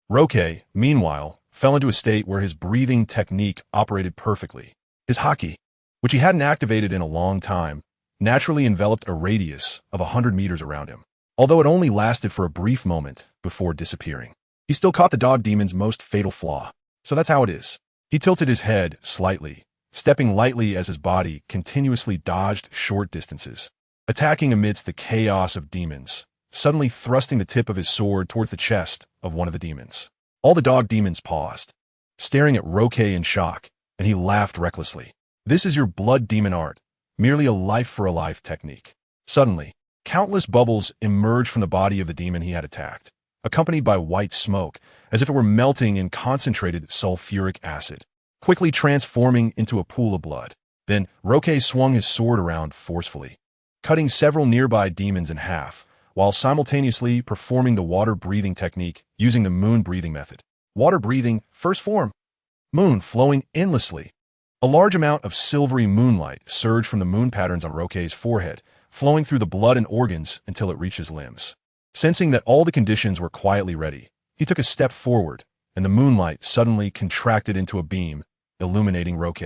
Roke, meanwhile, fell into a state where his breathing technique operated perfectly. His haki, which he hadn't activated in a long time, naturally enveloped a radius of 100 meters around him, although it only lasted for a brief moment before disappearing. He still caught the dog demon's most fatal flaw, so that's how it is. He tilted his head slightly, stepping lightly as his body continuously dodged short distances, attacking amidst the chaos of demons, suddenly thrusting the tip of his sword towards the chest of one of the demons. All the dog demons paused, staring at Roke in shock, and he laughed recklessly. This is your blood demon art, merely a life-for-a-life technique. Suddenly, countless bubbles emerged from the body of the demon he had attacked, accompanied by white smoke, as if it were melting in concentrated sulfuric acid, quickly transforming into a pool of blood. Then, Roke swung his sword around forcefully, cutting several nearby demons in half, while simultaneously performing the water-breathing technique using the moon-breathing method. Water-breathing, first form. Moon flowing endlessly. A large amount of silvery moonlight surged from the moon patterns on Roke's forehead, flowing through the blood and organs until it reached his limbs. Sensing that all the conditions were quietly ready, he took a step forward, and the moonlight suddenly contracted into a beam, illuminating Roke,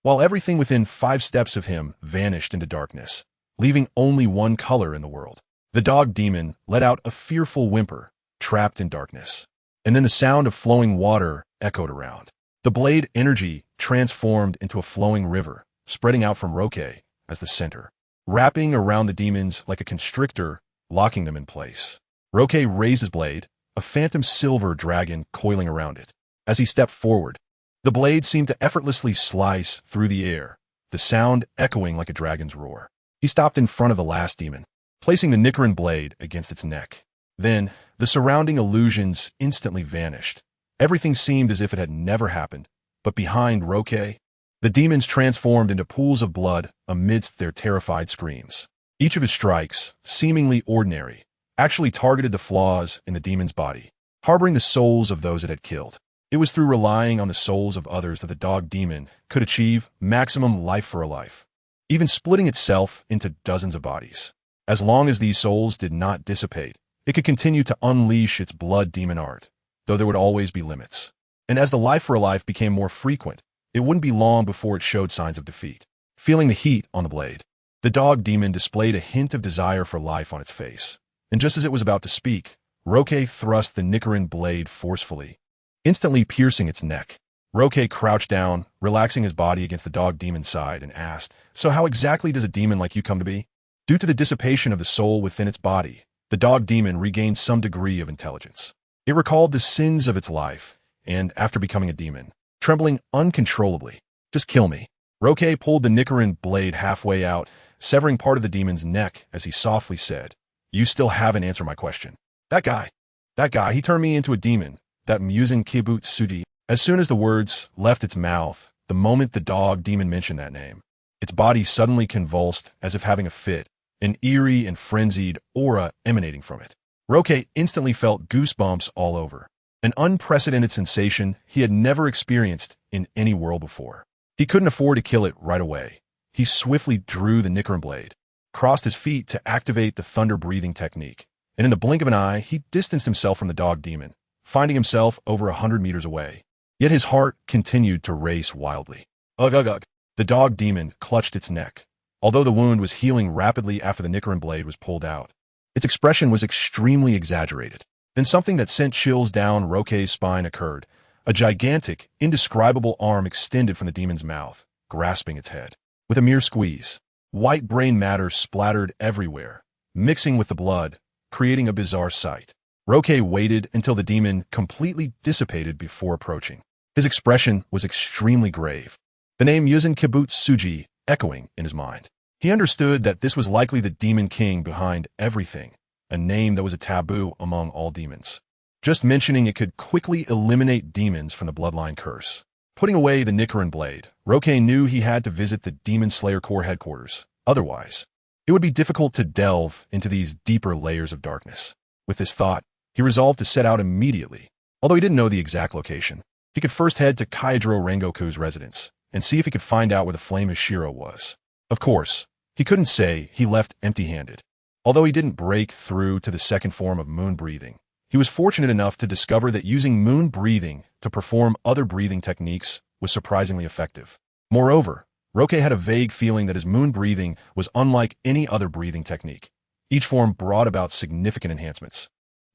while everything within 5 steps of him vanished into darkness, leaving only one color in the world. The dog demon let out a fearful whimper, trapped in darkness, and then the sound of flowing water echoed around. The blade energy transformed into a flowing river, spreading out from Roke as the center, wrapping around the demons like a constrictor, locking them in place. Roke raised his blade, a phantom silver dragon coiling around it. As he stepped forward, the blade seemed to effortlessly slice through the air, the sound echoing like a dragon's roar. He stopped in front of the last demon, placing the Nicaran blade against its neck. Then, the surrounding illusions instantly vanished. Everything seemed as if it had never happened, but behind Roke, the demons transformed into pools of blood amidst their terrified screams. Each of his strikes, seemingly ordinary, actually targeted the flaws in the demon's body, harboring the souls of those it had killed. It was through relying on the souls of others that the dog demon could achieve maximum life for a life, even splitting itself into dozens of bodies. As long as these souls did not dissipate, it could continue to unleash its blood demon art, though there would always be limits. And as the life for a life became more frequent, it wouldn't be long before it showed signs of defeat. Feeling the heat on the blade, the dog demon displayed a hint of desire for life on its face. And just as it was about to speak, Roke thrust the Nicaran blade forcefully, instantly piercing its neck. Roke crouched down, relaxing his body against the dog demon's side, and asked, "So how exactly does a demon like you come to be?" Due to the dissipation of the soul within its body, the dog demon regained some degree of intelligence. It recalled the sins of its life, and after becoming a demon, trembling uncontrollably, "Just kill me." Roke pulled the Nicaran blade halfway out, severing part of the demon's neck as he softly said, "You still haven't answered my question." That guy, he turned me into a demon, that musing QiBlocks. As soon as the words left its mouth, the moment the dog demon mentioned that name, its body suddenly convulsed as if having a fit, an eerie and frenzied aura emanating from it. Roke instantly felt goosebumps all over, an unprecedented sensation he had never experienced in any world before. He couldn't afford to kill it right away. He swiftly drew the Nicaran blade, crossed his feet to activate the thunder-breathing technique, and in the blink of an eye, he distanced himself from the dog demon, finding himself over 100 meters away. Yet his heart continued to race wildly. Ugh, ugh, ugh. The dog demon clutched its neck, although the wound was healing rapidly after the Nicaran blade was pulled out. Its expression was extremely exaggerated. Then something that sent chills down Roke's spine occurred. A gigantic, indescribable arm extended from the demon's mouth, grasping its head. With a mere squeeze, white brain matter splattered everywhere, mixing with the blood, creating a bizarre sight. Roke waited until the demon completely dissipated before approaching. His expression was extremely grave, the name QiBlocks echoing in his mind. He understood that this was likely the demon king behind everything, a name that was a taboo among all demons. Just mentioning it could quickly eliminate demons from the bloodline curse. Putting away the Nicaran blade, Roke knew he had to visit the Demon Slayer Corps headquarters. Otherwise, it would be difficult to delve into these deeper layers of darkness. With this thought, he resolved to set out immediately. Although he didn't know the exact location, he could first head to Kaijiro Rengoku's residence and see if he could find out where the Flame Hashiro was. Of course, he couldn't say he left empty-handed. Although he didn't break through to the second form of moon breathing, he was fortunate enough to discover that using moon breathing to perform other breathing techniques was surprisingly effective. Moreover, Roke had a vague feeling that his moon breathing was unlike any other breathing technique. Each form brought about significant enhancements,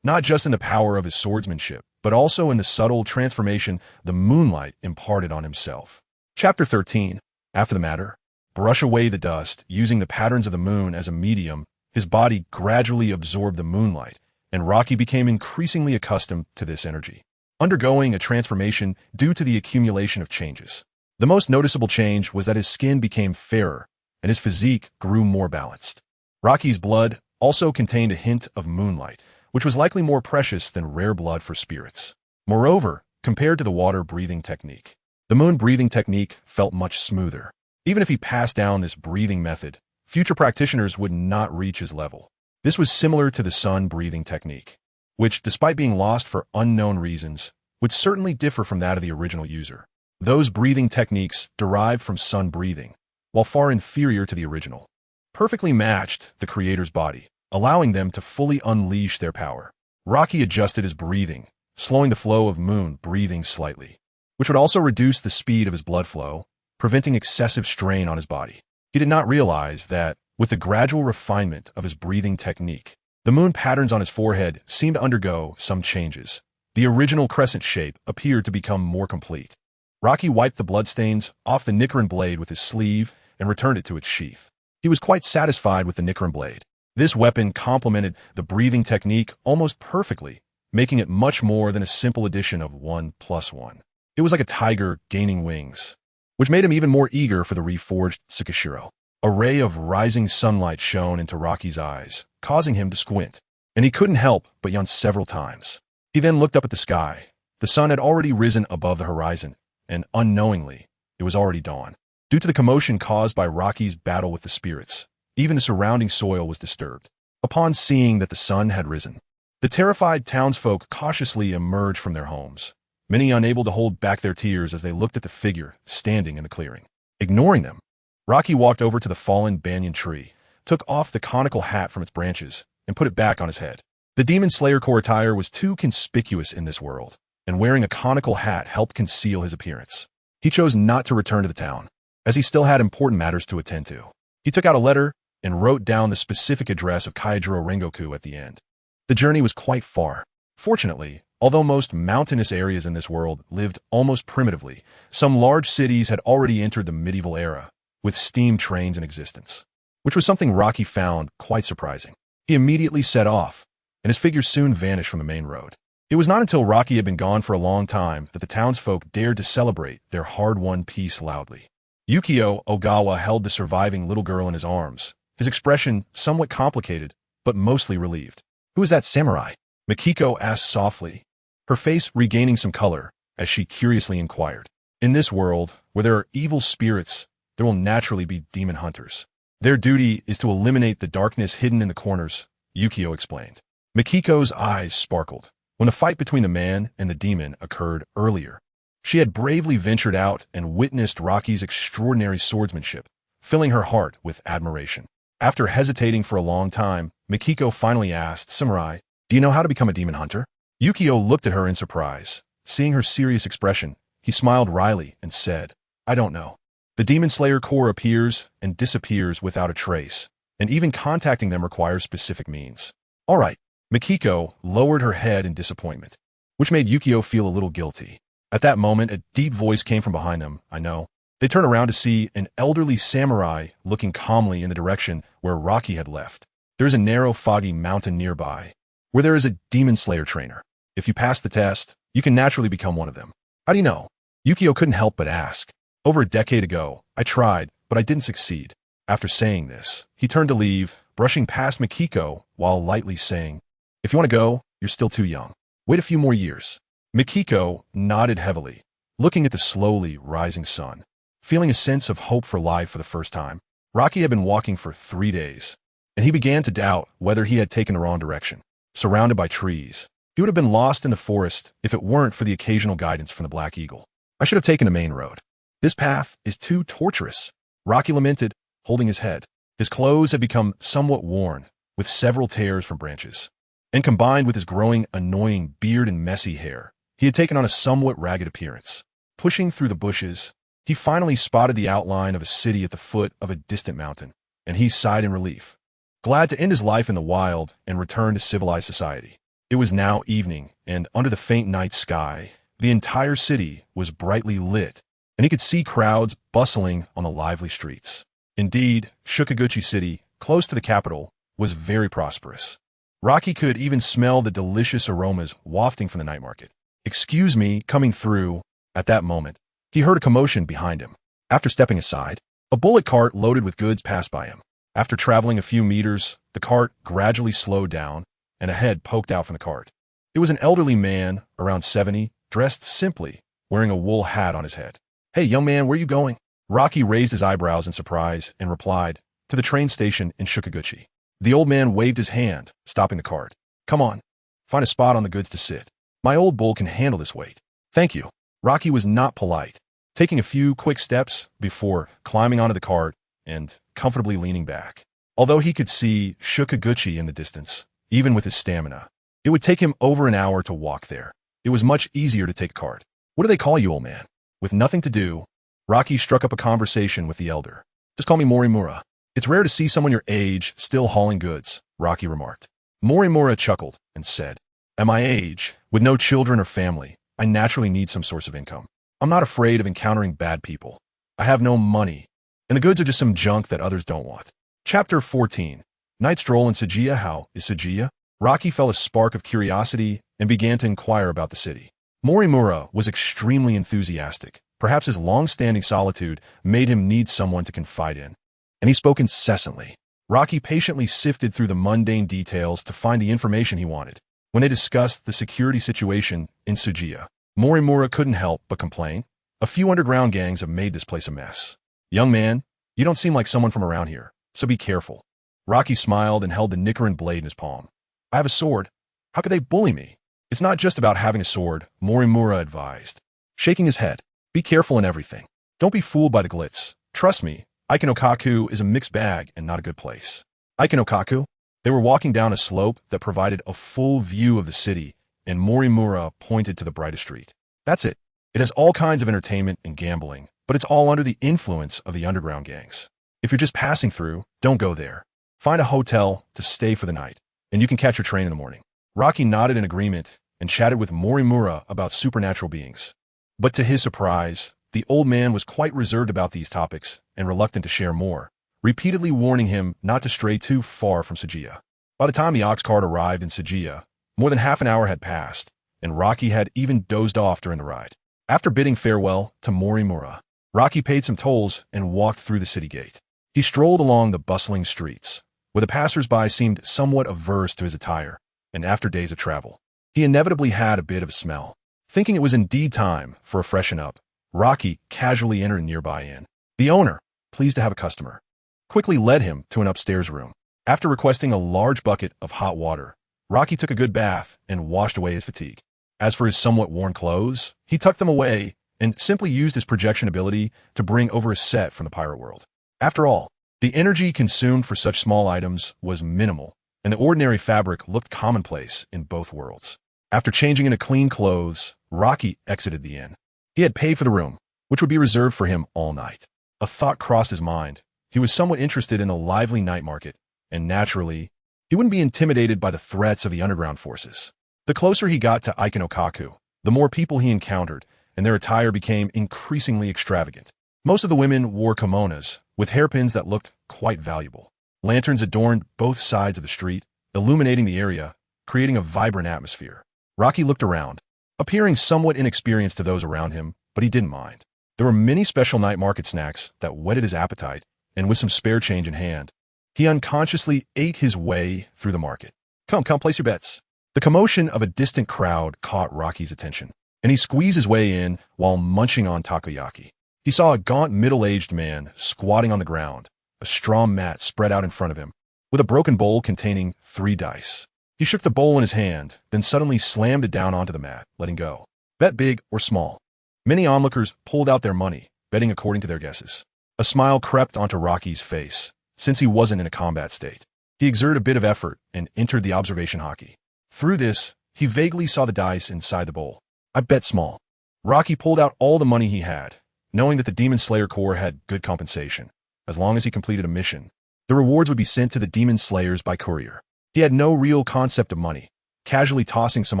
not just in the power of his swordsmanship, but also in the subtle transformation the moonlight imparted on himself. Chapter 13. After the matter, brush away the dust, using the patterns of the moon as a medium. His body gradually absorbed the moonlight, and Rocky became increasingly accustomed to this energy, undergoing a transformation due to the accumulation of changes. The most noticeable change was that his skin became fairer, and his physique grew more balanced. Rocky's blood also contained a hint of moonlight, which was likely more precious than rare blood for spirits. Moreover, compared to the water-breathing technique, the moon-breathing technique felt much smoother. Even if he passed down this breathing method, future practitioners would not reach his level. This was similar to the sun-breathing technique, which, despite being lost for unknown reasons, would certainly differ from that of the original user. Those breathing techniques derived from sun breathing, while far inferior to the original, perfectly matched the creator's body, allowing them to fully unleash their power. Rocky adjusted his breathing, slowing the flow of moon breathing slightly, which would also reduce the speed of his blood flow, preventing excessive strain on his body. He did not realize that, with the gradual refinement of his breathing technique, the moon patterns on his forehead seemed to undergo some changes. The original crescent shape appeared to become more complete. Rocky wiped the bloodstains off the Nicaran blade with his sleeve and returned it to its sheath. He was quite satisfied with the Nicaran blade. This weapon complemented the breathing technique almost perfectly, making it much more than a simple addition of 1+1. It was like a tiger gaining wings, which made him even more eager for the reforged Sekishiro. A ray of rising sunlight shone into Rocky's eyes, causing him to squint, and he couldn't help but yawn several times. He then looked up at the sky. The sun had already risen above the horizon, and unknowingly, it was already dawn. Due to the commotion caused by Rocky's battle with the spirits, even the surrounding soil was disturbed. Upon seeing that the sun had risen, the terrified townsfolk cautiously emerged from their homes, many unable to hold back their tears as they looked at the figure standing in the clearing. Ignoring them, Rocky walked over to the fallen banyan tree, took off the conical hat from its branches, and put it back on his head. The Demon Slayer Corps attire was too conspicuous in this world, and wearing a conical hat helped conceal his appearance. He chose not to return to the town, as he still had important matters to attend to. He took out a letter and wrote down the specific address of Kaijiro Rengoku at the end. The journey was quite far. Fortunately, although most mountainous areas in this world lived almost primitively, some large cities had already entered the medieval era, with steam trains in existence, which was something Rocky found quite surprising. He immediately set off, and his figure soon vanished from the main road. It was not until Rocky had been gone for a long time that the townsfolk dared to celebrate their hard-won peace loudly. Yukio Ogawa held the surviving little girl in his arms, his expression somewhat complicated, but mostly relieved. "Who is that samurai?" Mikiko asked softly, her face regaining some color as she curiously inquired. "In this world, where there are evil spirits, there will naturally be demon hunters. Their duty is to eliminate the darkness hidden in the corners," Yukio explained. Mikiko's eyes sparkled when the fight between the man and the demon occurred earlier. She had bravely ventured out and witnessed Rocky's extraordinary swordsmanship, filling her heart with admiration. After hesitating for a long time, Mikiko finally asked, "Samurai, do you know how to become a demon hunter?" Yukio looked at her in surprise. Seeing her serious expression, he smiled wryly and said, "I don't know. The Demon Slayer core appears and disappears without a trace, and even contacting them requires specific means." "All right." Mikiko lowered her head in disappointment, which made Yukio feel a little guilty. At that moment, a deep voice came from behind them. "I know." They turned around to see an elderly samurai looking calmly in the direction where Rocky had left. "There is a narrow, foggy mountain nearby, where there is a Demon Slayer trainer. If you pass the test, you can naturally become one of them." "How do you know?" Yukio couldn't help but ask. "Over a decade ago, I tried, but I didn't succeed." After saying this, he turned to leave, brushing past Mikiko while lightly saying, "If you want to go, you're still too young. Wait a few more years." Mikiko nodded heavily, looking at the slowly rising sun, feeling a sense of hope for life for the first time. Rocky had been walking for 3 days, and he began to doubt whether he had taken the wrong direction. Surrounded by trees, he would have been lost in the forest if it weren't for the occasional guidance from the Black Eagle. "I should have taken the main road. This path is too tortuous," Rocky lamented, holding his head. His clothes had become somewhat worn, with several tears from branches, and combined with his growing, annoying beard and messy hair, he had taken on a somewhat ragged appearance. Pushing through the bushes, he finally spotted the outline of a city at the foot of a distant mountain, and he sighed in relief, glad to end his life in the wild and return to civilized society. It was now evening, and under the faint night sky, the entire city was brightly lit, and he could see crowds bustling on the lively streets. Indeed, Shukaguchi City, close to the capital, was very prosperous. Rocky could even smell the delicious aromas wafting from the night market. "Excuse me," coming through. At that moment, he heard a commotion behind him. After stepping aside, a bullock cart loaded with goods passed by him. After traveling a few meters, the cart gradually slowed down, and a head poked out from the cart. It was an elderly man, around 70, dressed simply, wearing a wool hat on his head. "Hey, young man, where are you going?" Rocky raised his eyebrows in surprise and replied, "To the train station in Shukaguchi." The old man waved his hand, stopping the cart. "Come on, find a spot on the goods to sit. My old bull can handle this weight." "Thank you." Rocky was not polite, taking a few quick steps before climbing onto the cart and comfortably leaning back. Although he could see Shukaguchi in the distance, even with his stamina, it would take him over an hour to walk there. It was much easier to take a cart. "What do they call you, old man?" With nothing to do, Rocky struck up a conversation with the elder. "Just call me Morimura." "It's rare to see someone your age still hauling goods," Rocky remarked. Morimura chuckled and said, "At my age, with no children or family, I naturally need some source of income. I'm not afraid of encountering bad people. I have no money, and the goods are just some junk that others don't want." Chapter 14. Night Stroll in Sujiya. How is Sujiya? Rocky felt a spark of curiosity and began to inquire about the city. Morimura was extremely enthusiastic. Perhaps his long-standing solitude made him need someone to confide in, and he spoke incessantly. Rocky patiently sifted through the mundane details to find the information he wanted. When they discussed the security situation in Sujiya, Morimura couldn't help but complain. "A few underground gangs have made this place a mess. Young man, you don't seem like someone from around here, so be careful." Rocky smiled and held the Nicaran blade in his palm. "I have a sword. How could they bully me?" "It's not just about having a sword," Morimura advised, shaking his head. "Be careful in everything. Don't be fooled by the glitz. Trust me, Aikinokaku is a mixed bag and not a good place." Aikinokaku? They were walking down a slope that provided a full view of the city, and Morimura pointed to the brightest street. "That's it. It has all kinds of entertainment and gambling, but it's all under the influence of the underground gangs. If you're just passing through, don't go there. Find a hotel to stay for the night, and you can catch your train in the morning." Rocky nodded in agreement and chatted with Morimura about supernatural beings. But to his surprise, the old man was quite reserved about these topics and reluctant to share more, repeatedly warning him not to stray too far from Sujiya. By the time the ox cart arrived in Sujiya, more than half an hour had passed, and Rocky had even dozed off during the ride. After bidding farewell to Morimura, Rocky paid some tolls and walked through the city gate. He strolled along the bustling streets, where the passers-by seemed somewhat averse to his attire, and after days of travel, he inevitably had a bit of a smell. Thinking it was indeed time for a freshen up, Rocky casually entered a nearby inn. The owner, pleased to have a customer, quickly led him to an upstairs room. After requesting a large bucket of hot water, Rocky took a good bath and washed away his fatigue. As for his somewhat worn clothes, he tucked them away and simply used his projection ability to bring over a set from the pirate world. After all, the energy consumed for such small items was minimal, and the ordinary fabric looked commonplace in both worlds. After changing into clean clothes, Rocky exited the inn. He had paid for the room, which would be reserved for him all night. A thought crossed his mind. He was somewhat interested in the lively night market, and naturally, he wouldn't be intimidated by the threats of the underground forces. The closer he got to Aikinokaku, the more people he encountered, and their attire became increasingly extravagant. Most of the women wore kimonos, with hairpins that looked quite valuable. Lanterns adorned both sides of the street, illuminating the area, creating a vibrant atmosphere. Rocky looked around, appearing somewhat inexperienced to those around him, but he didn't mind. There were many special night market snacks that whetted his appetite, and with some spare change in hand, he unconsciously ate his way through the market. Come, place your bets. The commotion of a distant crowd caught Rocky's attention, and he squeezed his way in while munching on takoyaki. He saw a gaunt middle-aged man squatting on the ground, a straw mat spread out in front of him, with a broken bowl containing 3 dice. He shook the bowl in his hand, then suddenly slammed it down onto the mat, letting go. Bet big or small. Many onlookers pulled out their money, betting according to their guesses. A smile crept onto Rocky's face, since he wasn't in a combat state. He exerted a bit of effort and entered the observation hockey. Through this, he vaguely saw the dice inside the bowl. I bet small. Rocky pulled out all the money he had, knowing that the Demon Slayer Corps had good compensation. As long as he completed a mission, the rewards would be sent to the Demon Slayers by courier. He had no real concept of money, casually tossing some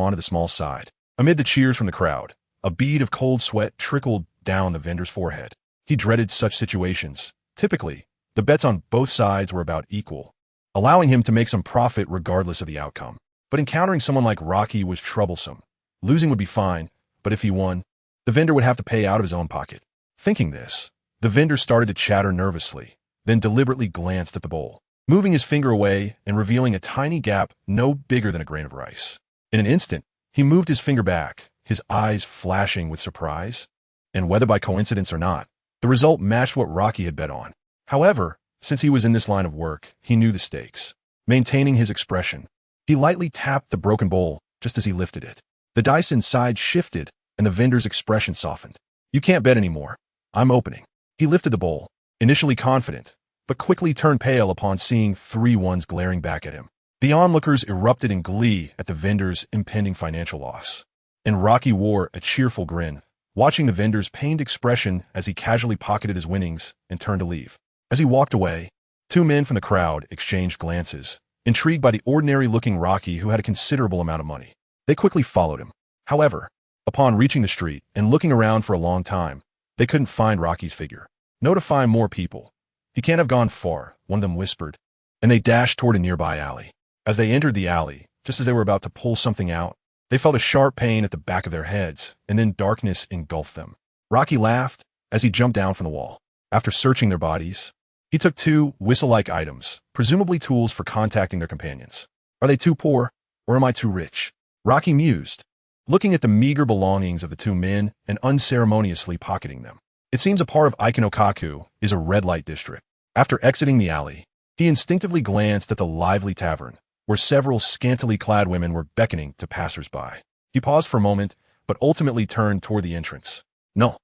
onto the small side. Amid the cheers from the crowd, a bead of cold sweat trickled down the vendor's forehead. He dreaded such situations. Typically, the bets on both sides were about equal, allowing him to make some profit regardless of the outcome. But encountering someone like Rocky was troublesome. Losing would be fine, but if he won, the vendor would have to pay out of his own pocket. Thinking this, the vendor started to chatter nervously, then deliberately glanced at the bowl, moving his finger away and revealing a tiny gap no bigger than a grain of rice. In an instant, he moved his finger back, his eyes flashing with surprise. And whether by coincidence or not, the result matched what Rocky had bet on. However, since he was in this line of work, he knew the stakes. Maintaining his expression, he lightly tapped the broken bowl just as he lifted it. The dice inside shifted, and the vendor's expression softened. You can't bet anymore. I'm opening. He lifted the bowl, initially confident, but quickly turned pale upon seeing 3 ones glaring back at him. The onlookers erupted in glee at the vendor's impending financial loss, and Rocky wore a cheerful grin, watching the vendor's pained expression as he casually pocketed his winnings and turned to leave. As he walked away, 2 men from the crowd exchanged glances, intrigued by the ordinary-looking Rocky who had a considerable amount of money. They quickly followed him. However, upon reaching the street and looking around for a long time, they couldn't find Rocky's figure. Notify more people. He can't have gone far, one of them whispered, and they dashed toward a nearby alley. As they entered the alley, just as they were about to pull something out, they felt a sharp pain at the back of their heads, and then darkness engulfed them. Rocky laughed as he jumped down from the wall. After searching their bodies, he took 2 whistle-like items, presumably tools for contacting their companions. Are they too poor, or am I too rich? Rocky mused, looking at the meager belongings of the 2 men and unceremoniously pocketing them. It seems a part of Aikinokaku is a red light district. After exiting the alley, he instinctively glanced at the lively tavern, where several scantily clad women were beckoning to passers-by. He paused for a moment, but ultimately turned toward the entrance. No.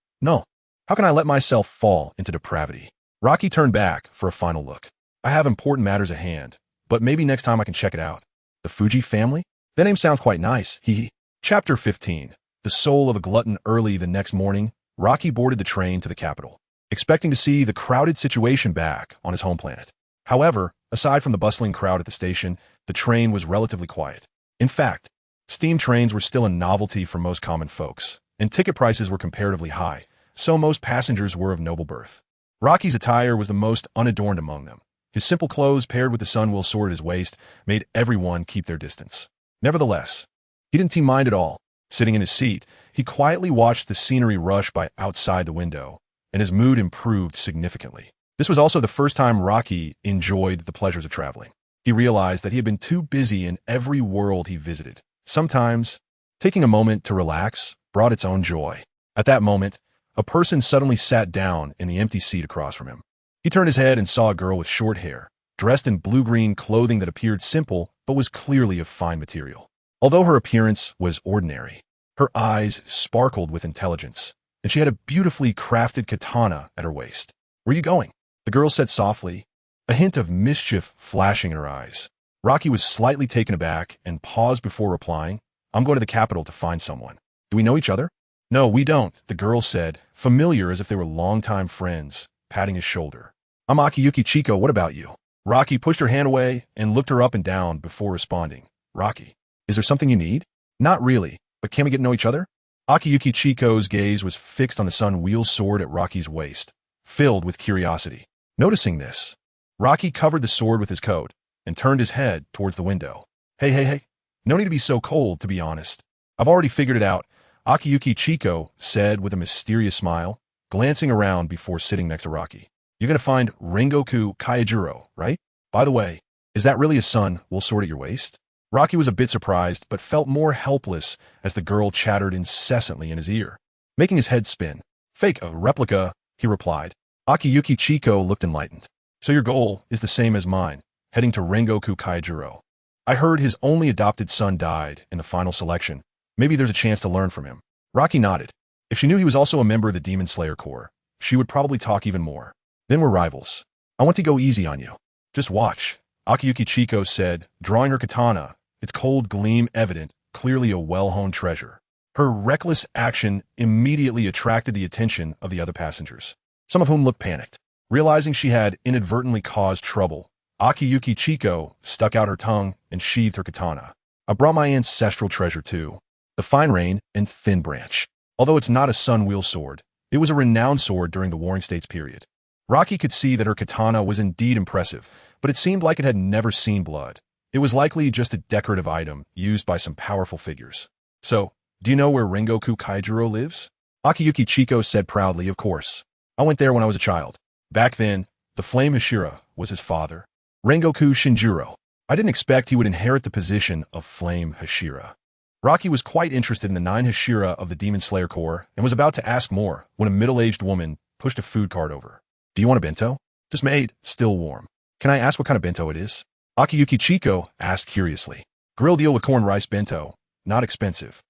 How can I let myself fall into depravity? Rocky turned back for a final look. I have important matters at hand, but maybe next time I can check it out. The Fuji family? That name sounds quite nice, hee. Chapter 15. The soul of a glutton. Early the next morning, Rocky boarded the train to the capital, expecting to see the crowded situation back on his home planet. However, aside from the bustling crowd at the station, the train was relatively quiet. In fact, steam trains were still a novelty for most common folks, and ticket prices were comparatively high, so most passengers were of noble birth. Rocky's attire was the most unadorned among them. His simple clothes paired with the sunwheel sword at his waist made everyone keep their distance. Nevertheless, he didn't mind at all. Sitting in his seat, he quietly watched the scenery rush by outside the window, and his mood improved significantly. This was also the first time Rocky enjoyed the pleasures of traveling. He realized that he had been too busy in every world he visited. Sometimes, taking a moment to relax brought its own joy. At that moment, a person suddenly sat down in the empty seat across from him. He turned his head and saw a girl with short hair, dressed in blue-green clothing that appeared simple but was clearly of fine material. Although her appearance was ordinary, her eyes sparkled with intelligence, and she had a beautifully crafted katana at her waist. "Where are you going?" the girl said softly, a hint of mischief flashing in her eyes. Rocky was slightly taken aback and paused before replying, "I'm going to the capital to find someone." "Do we know each other?" "No, we don't," the girl said, familiar as if they were longtime friends, patting his shoulder. "I'm Akiyuki Chiko, what about you?" Rocky pushed her hand away and looked her up and down before responding. "Rocky, is there something you need?" "Not really, but can we get to know each other?" Akiyuki Chiko's gaze was fixed on the sun-wheel sword at Rocky's waist, filled with curiosity. Noticing this, Rocky covered the sword with his coat and turned his head towards the window. Hey, no need to be so cold, to be honest. I've already figured it out," Akiyuki Chiko said with a mysterious smile, glancing around before sitting next to Rocky. "You're going to find Rengoku Kaijuro, right? By the way, is that really a sun-wheel sword at your waist?" Rocky was a bit surprised, but felt more helpless as the girl chattered incessantly in his ear, making his head spin. "Fake, a replica," he replied. Akiyuki Chiko looked enlightened. "So your goal is the same as mine, heading to Rengoku Kaijuro. I heard his only adopted son died in the final selection. Maybe there's a chance to learn from him." Rocky nodded. If she knew he was also a member of the Demon Slayer Corps, she would probably talk even more. "Then we're rivals. I want to go easy on you. Just watch," Akiyuki Chiko said, drawing her katana, its cold gleam evident, clearly a well-honed treasure. Her reckless action immediately attracted the attention of the other passengers, some of whom looked panicked. Realizing she had inadvertently caused trouble, Akiyuki Chiko stuck out her tongue and sheathed her katana. "I brought my ancestral treasure too, the Fine Rain and Thin Branch. Although it's not a sun-wheel sword, it was a renowned sword during the Warring States period." Rocky could see that her katana was indeed impressive, but it seemed like it had never seen blood. It was likely just a decorative item used by some powerful figures. "So, do you know where Rengoku Kaijuro lives?" Akiyuki Chiko said proudly, "Of course. I went there when I was a child. Back then, the Flame Hashira was his father, Rengoku Shinjuro. I didn't expect he would inherit the position of Flame Hashira." Rocky was quite interested in the 9 Hashira of the Demon Slayer Corps and was about to ask more when a middle-aged woman pushed a food cart over. "Do you want a bento?" "Just made, still warm." "Can I ask what kind of bento it is?" Akiyuki Chiko asked curiously. "Grilled eel with corn rice bento. Not expensive."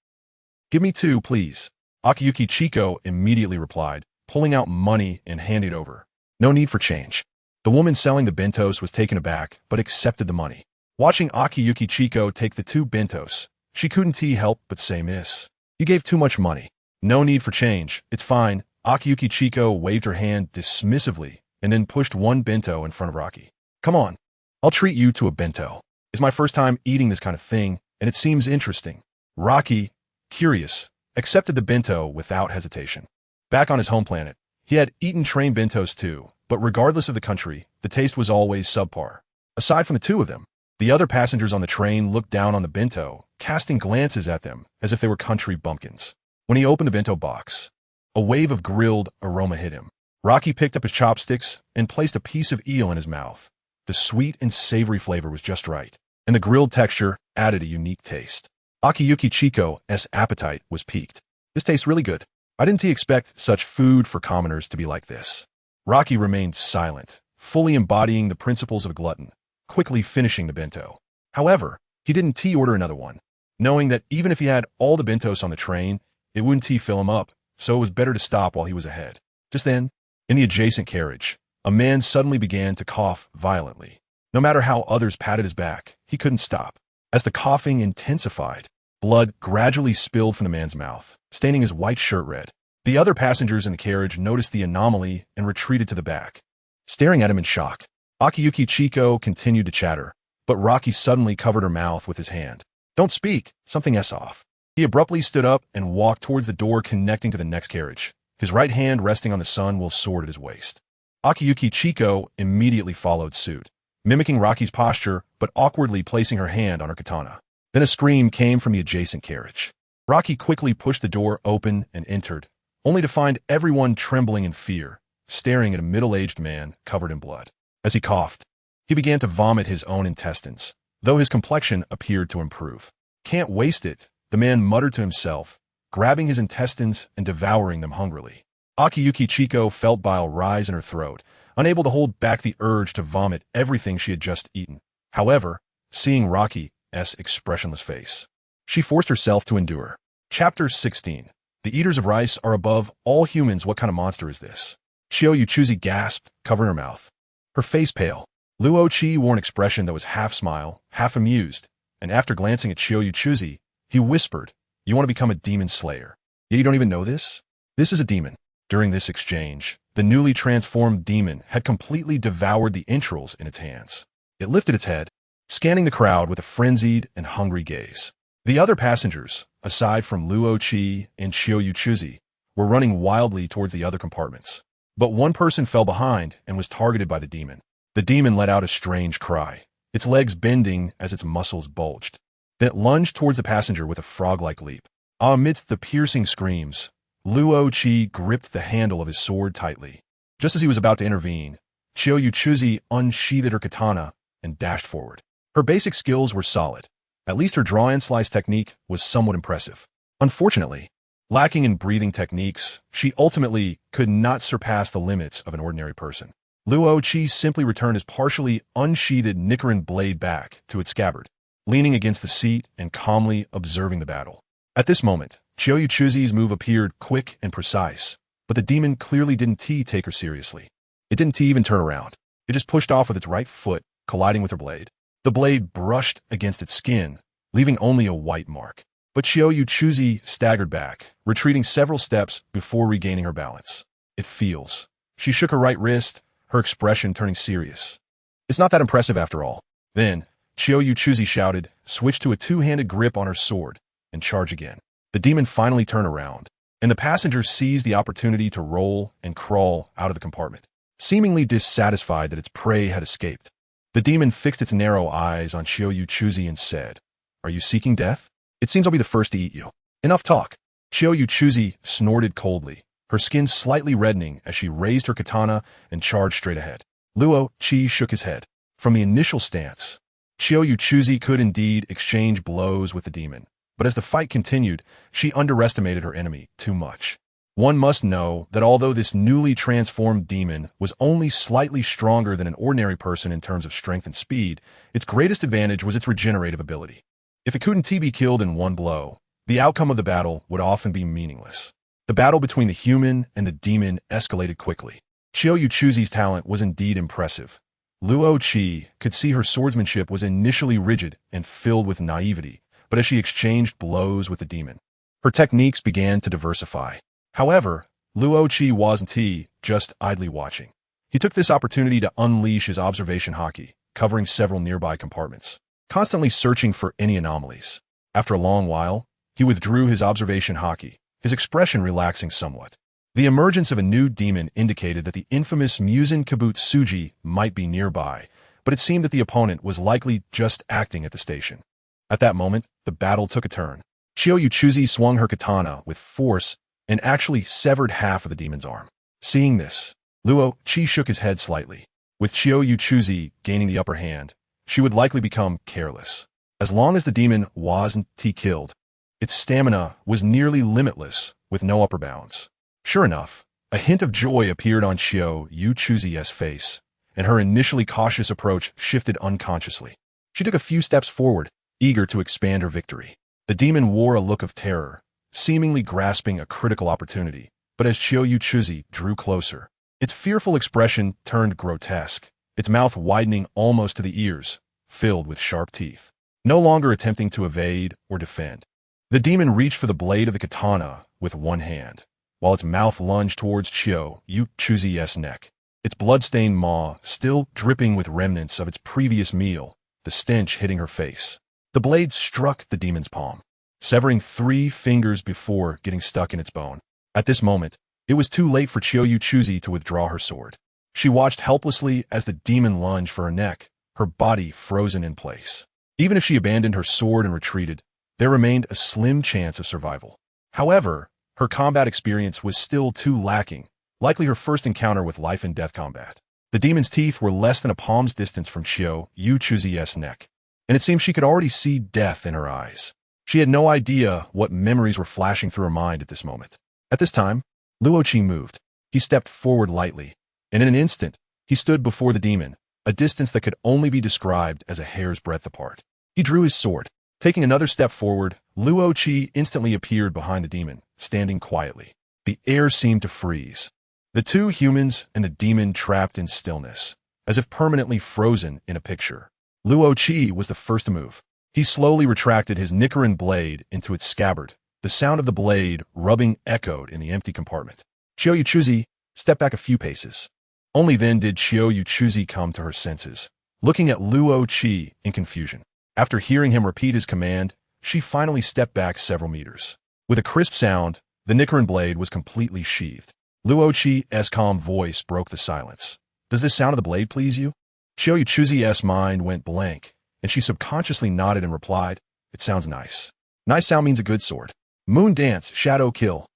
"Give me 2, please." Akiyuki Chiko immediately replied, pulling out money and handing it over. "No need for change." The woman selling the bentos was taken aback, but accepted the money. Watching Akiyuki Chiko take the 2 bentos, she couldn't help but say, "Miss, you gave too much money." "No need for change. It's fine." Akiyuki Chiko waved her hand dismissively and then pushed 1 bento in front of Rocky. "Come on, I'll treat you to a bento. It's my first time eating this kind of thing, and it seems interesting." Rocky, curious, accepted the bento without hesitation. Back on his home planet, he had eaten train bentos too, but regardless of the country, the taste was always subpar. Aside from the 2 of them, the other passengers on the train looked down on the bento, casting glances at them as if they were country bumpkins. When he opened the bento box, a wave of grilled aroma hit him. Rocky picked up his chopsticks and placed a piece of eel in his mouth. The sweet and savory flavor was just right, and the grilled texture added a unique taste. Akiyuki Chiko's appetite was piqued. "This tastes really good. I didn't expect such food for commoners to be like this." Rocky remained silent, fully embodying the principles of a glutton, quickly finishing the bento. However, he didn't order another one, knowing that even if he had all the bentos on the train, it wouldn't fill him up, so it was better to stop while he was ahead. Just then, in the adjacent carriage, a man suddenly began to cough violently. No matter how others patted his back, he couldn't stop. As the coughing intensified, blood gradually spilled from the man's mouth, staining his white shirt red. The other passengers in the carriage noticed the anomaly and retreated to the back, staring at him in shock. Akiyuki Chiko continued to chatter, but Rocky suddenly covered her mouth with his hand. "Don't speak, something's off." He abruptly stood up and walked towards the door connecting to the next carriage, his right hand resting on the sun-wheel sword at his waist. Akiyuki Chiko immediately followed suit, mimicking Rocky's posture but awkwardly placing her hand on her katana. Then a scream came from the adjacent carriage. Rocky quickly pushed the door open and entered, only to find everyone trembling in fear, staring at a middle-aged man covered in blood. As he coughed, he began to vomit his own intestines, though his complexion appeared to improve. "Can't waste it," the man muttered to himself, grabbing his intestines and devouring them hungrily. Akiyuki Chiko felt bile rise in her throat, unable to hold back the urge to vomit everything she had just eaten. However, seeing Raki's expressionless face, she forced herself to endure. Chapter 16. The Eaters of Rice are above all humans. What kind of monster is this? Chio Yuchuzi gasped, covering her mouth. Her face pale. Luo Chi wore an expression that was half smile, half amused, and after glancing at Chio Yuchuzi, he whispered, "You want to become a demon slayer? Yet you don't even know this? This is a demon." During this exchange, the newly transformed demon had completely devoured the entrails in its hands. It lifted its head, scanning the crowd with a frenzied and hungry gaze. The other passengers, aside from Luo Chi and Chio Yuchuzi, were running wildly towards the other compartments. But one person fell behind and was targeted by the demon. The demon let out a strange cry, its legs bending as its muscles bulged. Then it lunged towards the passenger with a frog-like leap. Amidst the piercing screams, Luo Chi gripped the handle of his sword tightly. Just as he was about to intervene, Chio Yuchuzi unsheathed her katana and dashed forward. Her basic skills were solid. At least her draw and slice technique was somewhat impressive. Unfortunately, lacking in breathing techniques, she ultimately could not surpass the limits of an ordinary person. Luo Chi simply returned his partially unsheathed Nichiren blade back to its scabbard, leaning against the seat and calmly observing the battle. At this moment, Chio Yuchuzi's move appeared quick and precise, but the demon clearly didn't take her seriously. It didn't even turn around. It just pushed off with its right foot, colliding with her blade. The blade brushed against its skin, leaving only a white mark. But Chio Yuchuzi staggered back, retreating several steps before regaining her balance. "It feels." She shook her right wrist, her expression turning serious. "It's not that impressive after all." Then, Chio Yuchuzi shouted, switched to a two-handed grip on her sword, and charged again. The demon finally turned around, and the passengers seized the opportunity to roll and crawl out of the compartment, seemingly dissatisfied that its prey had escaped. The demon fixed its narrow eyes on Chio Yuchuzi and said, "Are you seeking death? It seems I'll be the first to eat you." "Enough talk." Chio Yuchuzi snorted coldly, her skin slightly reddening as she raised her katana and charged straight ahead. Luo Chi shook his head. From the initial stance, Chio Yuchuzi could indeed exchange blows with the demon, but as the fight continued, she underestimated her enemy too much. One must know that although this newly transformed demon was only slightly stronger than an ordinary person in terms of strength and speed, its greatest advantage was its regenerative ability. If it couldn't be killed in one blow, the outcome of the battle would often be meaningless. The battle between the human and the demon escalated quickly. Chio Yuchuzi's talent was indeed impressive. Luo Chi could see her swordsmanship was initially rigid and filled with naivety, but as she exchanged blows with the demon, her techniques began to diversify. However, Luo Chi wasn't just idly watching. He took this opportunity to unleash his observation haki, covering several nearby compartments, constantly searching for any anomalies. After a long while, he withdrew his observation haki, his expression relaxing somewhat. The emergence of a new demon indicated that the infamous Musen Kabutsuji might be nearby, but it seemed that the opponent was likely just acting at the station. At that moment, the battle took a turn. Chio Yuchuzi swung her katana with force and actually severed half of the demon's arm. Seeing this, Luo Chi shook his head slightly. With Chio Yuchuzi gaining the upper hand, she would likely become careless. As long as the demon wasn't killed, its stamina was nearly limitless, with no upper bounds. Sure enough, a hint of joy appeared on Chio Yuchuzi's face, and her initially cautious approach shifted unconsciously. She took a few steps forward, eager to expand her victory. The demon wore a look of terror, seemingly grasping a critical opportunity, but as Chio Yuchuzi drew closer, its fearful expression turned grotesque, its mouth widening almost to the ears, filled with sharp teeth. No longer attempting to evade or defend, the demon reached for the blade of the katana with one hand, while its mouth lunged towards Chio Yuchuzi's neck. Its blood-stained maw still dripping with remnants of its previous meal, the stench hitting her face. The blade struck the demon's palm, severing 3 fingers before getting stuck in its bone. At this moment, it was too late for Chio Yuchuzi to withdraw her sword. She watched helplessly as the demon lunged for her neck, her body frozen in place. Even if she abandoned her sword and retreated, there remained a slim chance of survival. However, her combat experience was still too lacking, likely her first encounter with life and death combat. The demon's teeth were less than a palm's distance from Chuzi's neck, and it seemed she could already see death in her eyes. She had no idea what memories were flashing through her mind at this moment. At this time, Luoqi moved. He stepped forward lightly, and in an instant, he stood before the demon, a distance that could only be described as a hair's breadth apart. He drew his sword. Taking another step forward, Luoqi instantly appeared behind the demon, standing quietly. The air seemed to freeze. The two humans and the demon trapped in stillness, as if permanently frozen in a picture. Luoqi was the first to move. He slowly retracted his Nichiren blade into its scabbard. The sound of the blade rubbing echoed in the empty compartment. Chuzi stepped back a few paces. Only then did Chuzi come to her senses, looking at Luoqi in confusion. After hearing him repeat his command, she finally stepped back several meters. With a crisp sound, the Nichiren blade was completely sheathed. Luoqi's calm voice broke the silence. "Does this sound of the blade please you?" Chuzi's mind went blank, and she subconsciously nodded and replied, "It sounds nice. Nice sound means a good sword. Moon dance, shadow kill."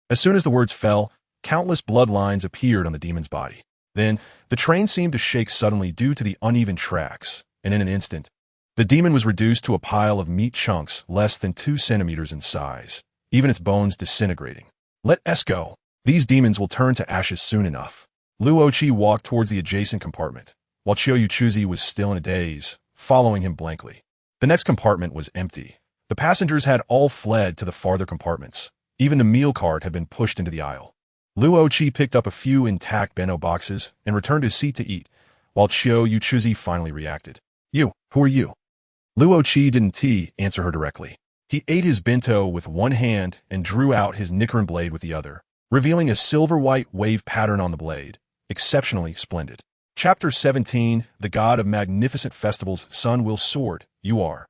As soon as the words fell, countless bloodlines appeared on the demon's body. Then, the train seemed to shake suddenly due to the uneven tracks, and in an instant, the demon was reduced to a pile of meat chunks less than 2 centimeters in size, even its bones disintegrating. "Let us go. These demons will turn to ashes soon enough." Luoqi walked towards the adjacent compartment, while Chuzi was still in a daze, following him blankly. The next compartment was empty. The passengers had all fled to the farther compartments. Even the meal cart had been pushed into the aisle. Luoqi picked up a few intact bento boxes and returned to his seat to eat, while Chuzi finally reacted. "You, who are you?" Luoqi didn't answer her directly. He ate his bento with one hand and drew out his Nichiren blade with the other, revealing a silver-white wave pattern on the blade. Exceptionally splendid. Chapter 17, The God of Magnificent Festivals, Sun Will Sword, You Are.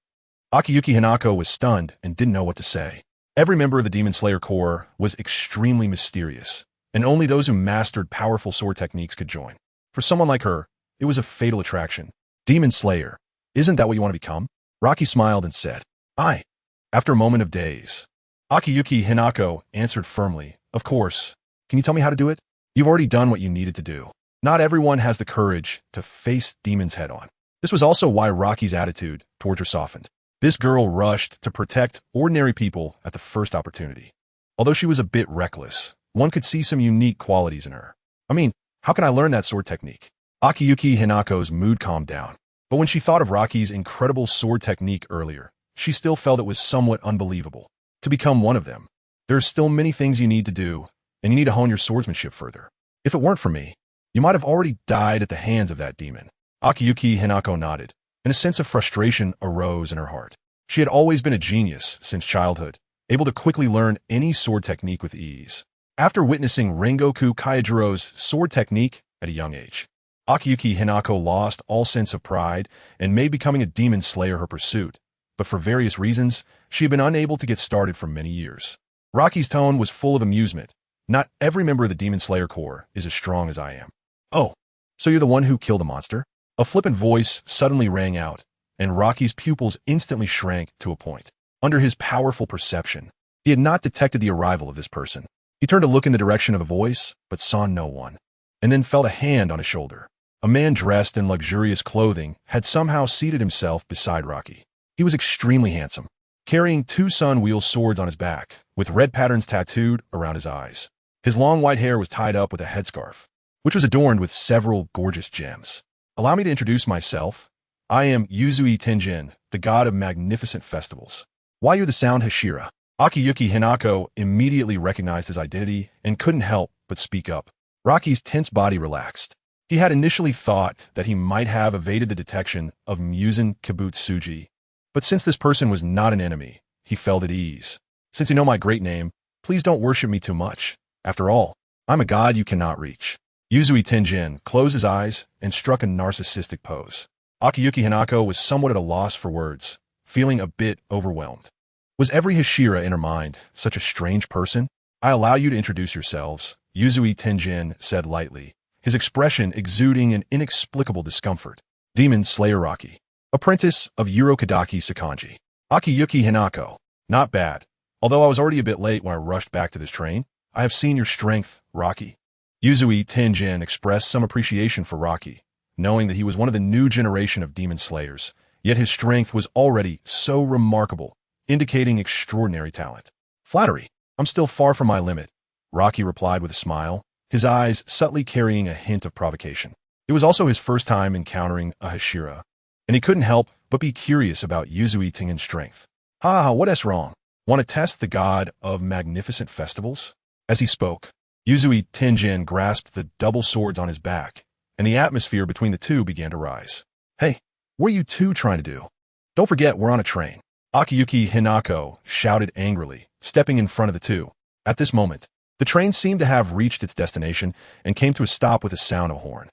Akiyuki Hinako was stunned and didn't know what to say. Every member of the Demon Slayer Corps was extremely mysterious, and only those who mastered powerful sword techniques could join. For someone like her, it was a fatal attraction. Demon Slayer, isn't that what you want to become? Rocky smiled and said, "Aye." After a moment of daze, Akiyuki Hinako answered firmly, "Of course. Can you tell me how to do it? You've already done what you needed to do. Not everyone has the courage to face demons head-on." This was also why Rocky's attitude towards her softened. This girl rushed to protect ordinary people at the first opportunity. Although she was a bit reckless, one could see some unique qualities in her. "I mean, how can I learn that sword technique?" Akiyuki Hinako's mood calmed down. But when she thought of Rocky's incredible sword technique earlier, she still felt it was somewhat unbelievable. To become one of them, there are still many things you need to do, and you need to hone your swordsmanship further. If it weren't for me, you might have already died at the hands of that demon. Akiyuki Hinako nodded, and a sense of frustration arose in her heart. She had always been a genius since childhood, able to quickly learn any sword technique with ease. After witnessing Rengoku Kaijuro's sword technique at a young age, Akiyuki Hinako lost all sense of pride and made becoming a demon slayer her pursuit, but for various reasons, she had been unable to get started for many years. Rocky's tone was full of amusement. "Not every member of the Demon Slayer Corps is as strong as I am." "Oh, so you're the one who killed the monster?" A flippant voice suddenly rang out, and Rocky's pupils instantly shrank to a point. Under his powerful perception, he had not detected the arrival of this person. He turned to look in the direction of the voice, but saw no one, and then felt a hand on his shoulder. A man dressed in luxurious clothing had somehow seated himself beside Rocky. He was extremely handsome, carrying 2 sun-wheel swords on his back, with red patterns tattooed around his eyes. His long white hair was tied up with a headscarf, which was adorned with several gorgeous gems. "Allow me to introduce myself. I am Yuzui Tenjin, the god of magnificent festivals." "Why you're the sound Hashira?" Akiyuki Hinako immediately recognized his identity and couldn't help but speak up. Rocky's tense body relaxed. He had initially thought that he might have evaded the detection of Musen Kibutsuji, but since this person was not an enemy, he felt at ease. "Since you know my great name, please don't worship me too much. After all, I'm a god you cannot reach." Yuzui Tenjin closed his eyes and struck a narcissistic pose. Akiyuki Hinako was somewhat at a loss for words, feeling a bit overwhelmed. Was every Hashira in her mind such a strange person? "I allow you to introduce yourselves," Yuzui Tenjin said lightly, his expression exuding an inexplicable discomfort. "Demon Slayer Rocky, apprentice of Urokadaki Sakanji." Akiyuki Hinako. "Not bad. Although I was already a bit late when I rushed back to this train, I have seen your strength, Rocky." Yuzui Tenjin expressed some appreciation for Rocky, knowing that he was one of the new generation of demon slayers, yet his strength was already so remarkable, indicating extraordinary talent. Flattery. I'm still far from my limit, Rocky replied with a smile, his eyes subtly carrying a hint of provocation. It was also his first time encountering a Hashira, and he couldn't help but be curious about Yuzui Tengin's strength. Ha, what's wrong? Want to test the god of magnificent festivals? As he spoke, Yuzui Tenjin grasped the double swords on his back, and the atmosphere between the two began to rise. Hey, what are you two trying to do? Don't forget we're on a train. Akiyuki Hinako shouted angrily, stepping in front of the two. At this moment, the train seemed to have reached its destination and came to a stop with a sound of a horn.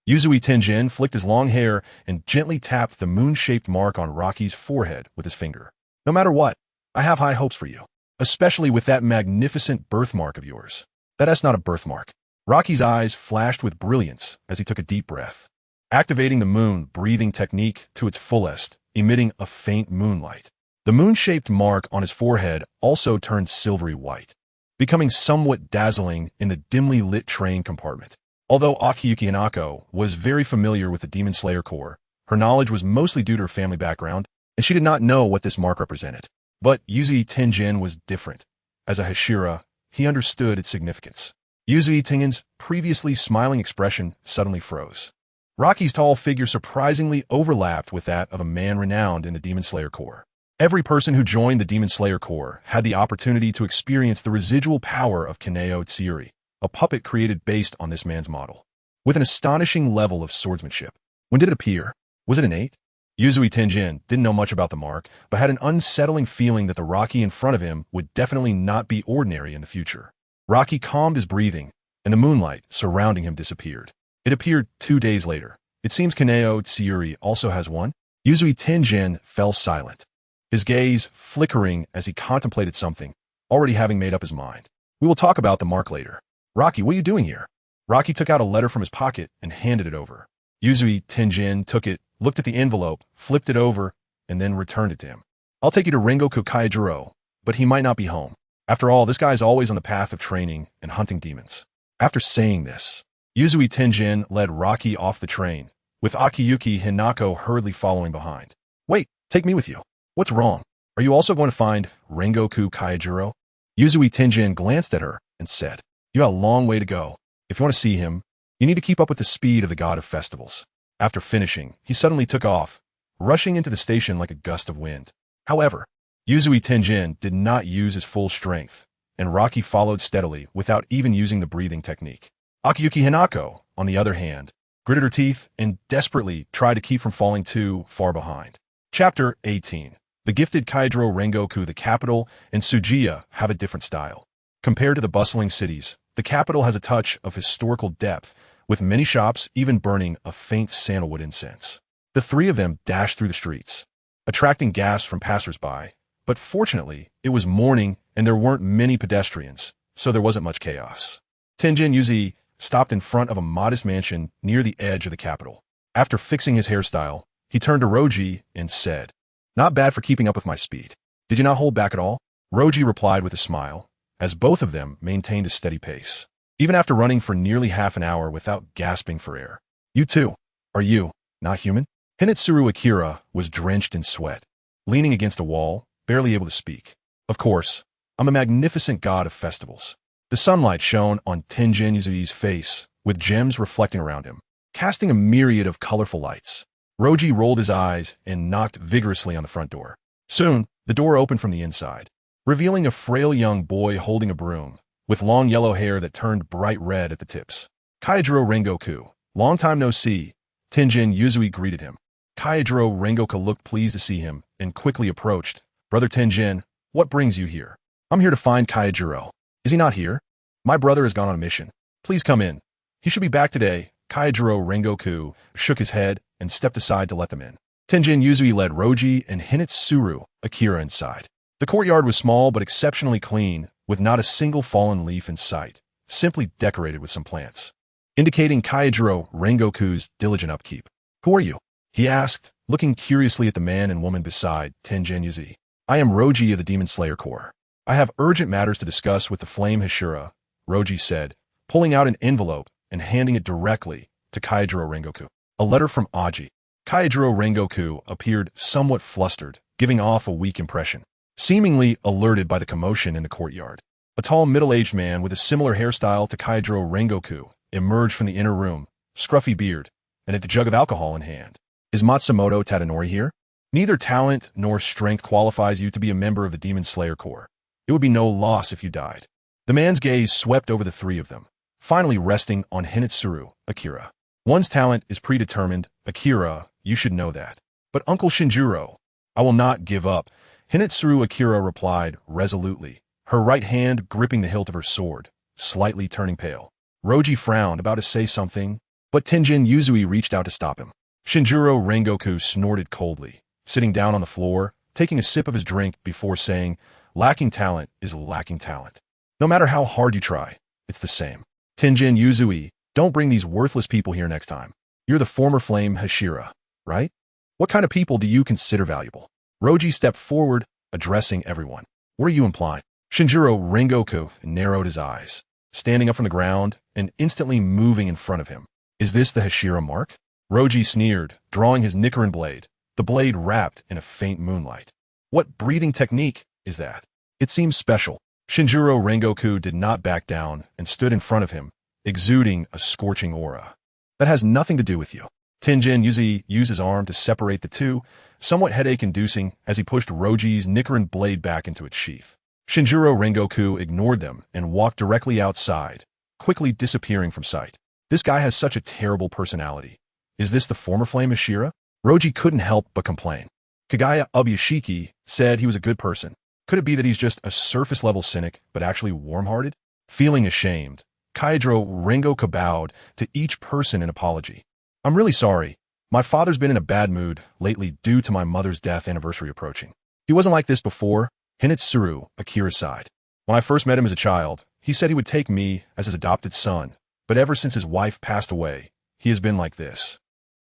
Yuzui Tenjin flicked his long hair and gently tapped the moon-shaped mark on Rocky's forehead with his finger. No matter what, I have high hopes for you, especially with that magnificent birthmark of yours. That's not a birthmark. Rocky's eyes flashed with brilliance as he took a deep breath, activating the moon breathing technique to its fullest, emitting a faint moonlight. The moon-shaped mark on his forehead also turned silvery white, becoming somewhat dazzling in the dimly lit train compartment. Although Akiyuki Hinako was very familiar with the Demon Slayer Corps, her knowledge was mostly due to her family background, and she did not know what this mark represented. But Yuzui Tenjin was different. As a Hashira, he understood its significance. Yuzui Tengin's previously smiling expression suddenly froze. Rocky's tall figure surprisingly overlapped with that of a man renowned in the Demon Slayer Corps. Every person who joined the Demon Slayer Corps had the opportunity to experience the residual power of Kaneo Tsuri, a puppet created based on this man's model, with an astonishing level of swordsmanship. When did it appear? Was it innate? Yuzui Tenjin didn't know much about the mark, but had an unsettling feeling that the Rocky in front of him would definitely not be ordinary in the future. Rocky calmed his breathing, and the moonlight surrounding him disappeared. It appeared 2 days later. It seems Kaneo Tsuri also has one. Yuzui Tenjin fell silent, his gaze flickering as he contemplated something, already having made up his mind. We will talk about the mark later. Rocky, what are you doing here? Rocky took out a letter from his pocket and handed it over. Yuzui Tenjin took it, looked at the envelope, flipped it over, and then returned it to him. I'll take you to Rengoku Kaijiro, but he might not be home. After all, this guy is always on the path of training and hunting demons. After saying this, Yuzui Tenjin led Rocky off the train, with Akiyuki Hinako hurriedly following behind. Wait, take me with you. What's wrong? Are you also going to find Rengoku Kaijiro? Yuzui Tenjin glanced at her and said, You have a long way to go. If you want to see him, you need to keep up with the speed of the god of festivals. After finishing, he suddenly took off, rushing into the station like a gust of wind. However, Yuzui Tenjin did not use his full strength, and Rocky followed steadily without even using the breathing technique. Akiyuki Hinako, on the other hand, gritted her teeth and desperately tried to keep from falling too far behind. Chapter 18. The gifted Kaijiro Rengoku, the capital, and Tsujiya have a different style. Compared to the bustling cities, the capital has a touch of historical depth, with many shops even burning a faint sandalwood incense. The three of them dashed through the streets, attracting gasps from passers-by, but fortunately, it was morning and there weren't many pedestrians, so there wasn't much chaos. Tenjin Yuzui stopped in front of a modest mansion near the edge of the capital. After fixing his hairstyle, he turned to Roji and said, Not bad for keeping up with my speed. Did you not hold back at all? Roji replied with a smile, as both of them maintained a steady pace, even after running for nearly half an hour without gasping for air. You too. Are you not human? Hinetsuru Akira was drenched in sweat, leaning against a wall, barely able to speak. Of course, I'm a magnificent god of festivals. The sunlight shone on Tenjin Yuzui's face, with gems reflecting around him, casting a myriad of colorful lights. Roji rolled his eyes and knocked vigorously on the front door. Soon, the door opened from the inside, revealing a frail young boy holding a broom, with long yellow hair that turned bright red at the tips. Kaijiro Rengoku, long time no see, Tenjin Yuzui greeted him. Kaijiro Rengoku looked pleased to see him and quickly approached. Brother Tenjin, what brings you here? I'm here to find Kaijiro. Is he not here? My brother has gone on a mission. Please come in. He should be back today. Kaijiro Rengoku shook his head and stepped aside to let them in. Tenjin Yuzui led Roji and Hinetsuru Akira inside. The courtyard was small but exceptionally clean, with not a single fallen leaf in sight, simply decorated with some plants, indicating Kaijiro Rengoku's diligent upkeep. Who are you? He asked, looking curiously at the man and woman beside Tenjin Yuzui. I am Roji of the Demon Slayer Corps. I have urgent matters to discuss with the Flame Hashira, Roji said, pulling out an envelope and handing it directly to Kaijiro Rengoku. A letter from Aji. Kaijiro Rengoku appeared somewhat flustered, giving off a weak impression. Seemingly alerted by the commotion in the courtyard, a tall middle-aged man with a similar hairstyle to Kaijiro Rengoku emerged from the inner room, scruffy beard, and had a jug of alcohol in hand. Is Matsumoto Tadanori here? Neither talent nor strength qualifies you to be a member of the Demon Slayer Corps. It would be no loss if you died. The man's gaze swept over the three of them, finally resting on Hinetsuru, Akira. One's talent is predetermined, Akira, you should know that. But Uncle Shinjiro, I will not give up, Hinetsuru Akira replied resolutely, her right hand gripping the hilt of her sword, slightly turning pale. Roji frowned, about to say something, but Tenjin Yuzui reached out to stop him. Shinjiro Rengoku snorted coldly, sitting down on the floor, taking a sip of his drink before saying, lacking talent is lacking talent. No matter how hard you try, it's the same. Tenjin Yuzui, don't bring these worthless people here next time. You're the former flame Hashira, right? What kind of people do you consider valuable? Roji stepped forward, addressing everyone. What are you implying? Shinjiro Rengoku narrowed his eyes, standing up from the ground and instantly moving in front of him. Is this the Hashira mark? Roji sneered, drawing his Nichiren blade, the blade wrapped in a faint moonlight. What breathing technique is that? It seems special. Shinjiro Rengoku did not back down and stood in front of him, exuding a scorching aura. That has nothing to do with you. Tenjin Yuzui used his arm to separate the two, somewhat headache-inducing as he pushed Roji's Nichiren blade back into its sheath. Shinjiro Rengoku ignored them and walked directly outside, quickly disappearing from sight. This guy has such a terrible personality. Is this the former flame Ashira? Roji couldn't help but complain. Kagaya Ubuyashiki said he was a good person. Could it be that he's just a surface-level cynic, but actually warm-hearted? Feeling ashamed, Kaijiro Rengoku bowed to each person in apology. I'm really sorry. My father's been in a bad mood lately due to my mother's death anniversary approaching. He wasn't like this before, Hinetsuru Akira sighed. When I first met him as a child, he said he would take me as his adopted son, but ever since his wife passed away, he has been like this.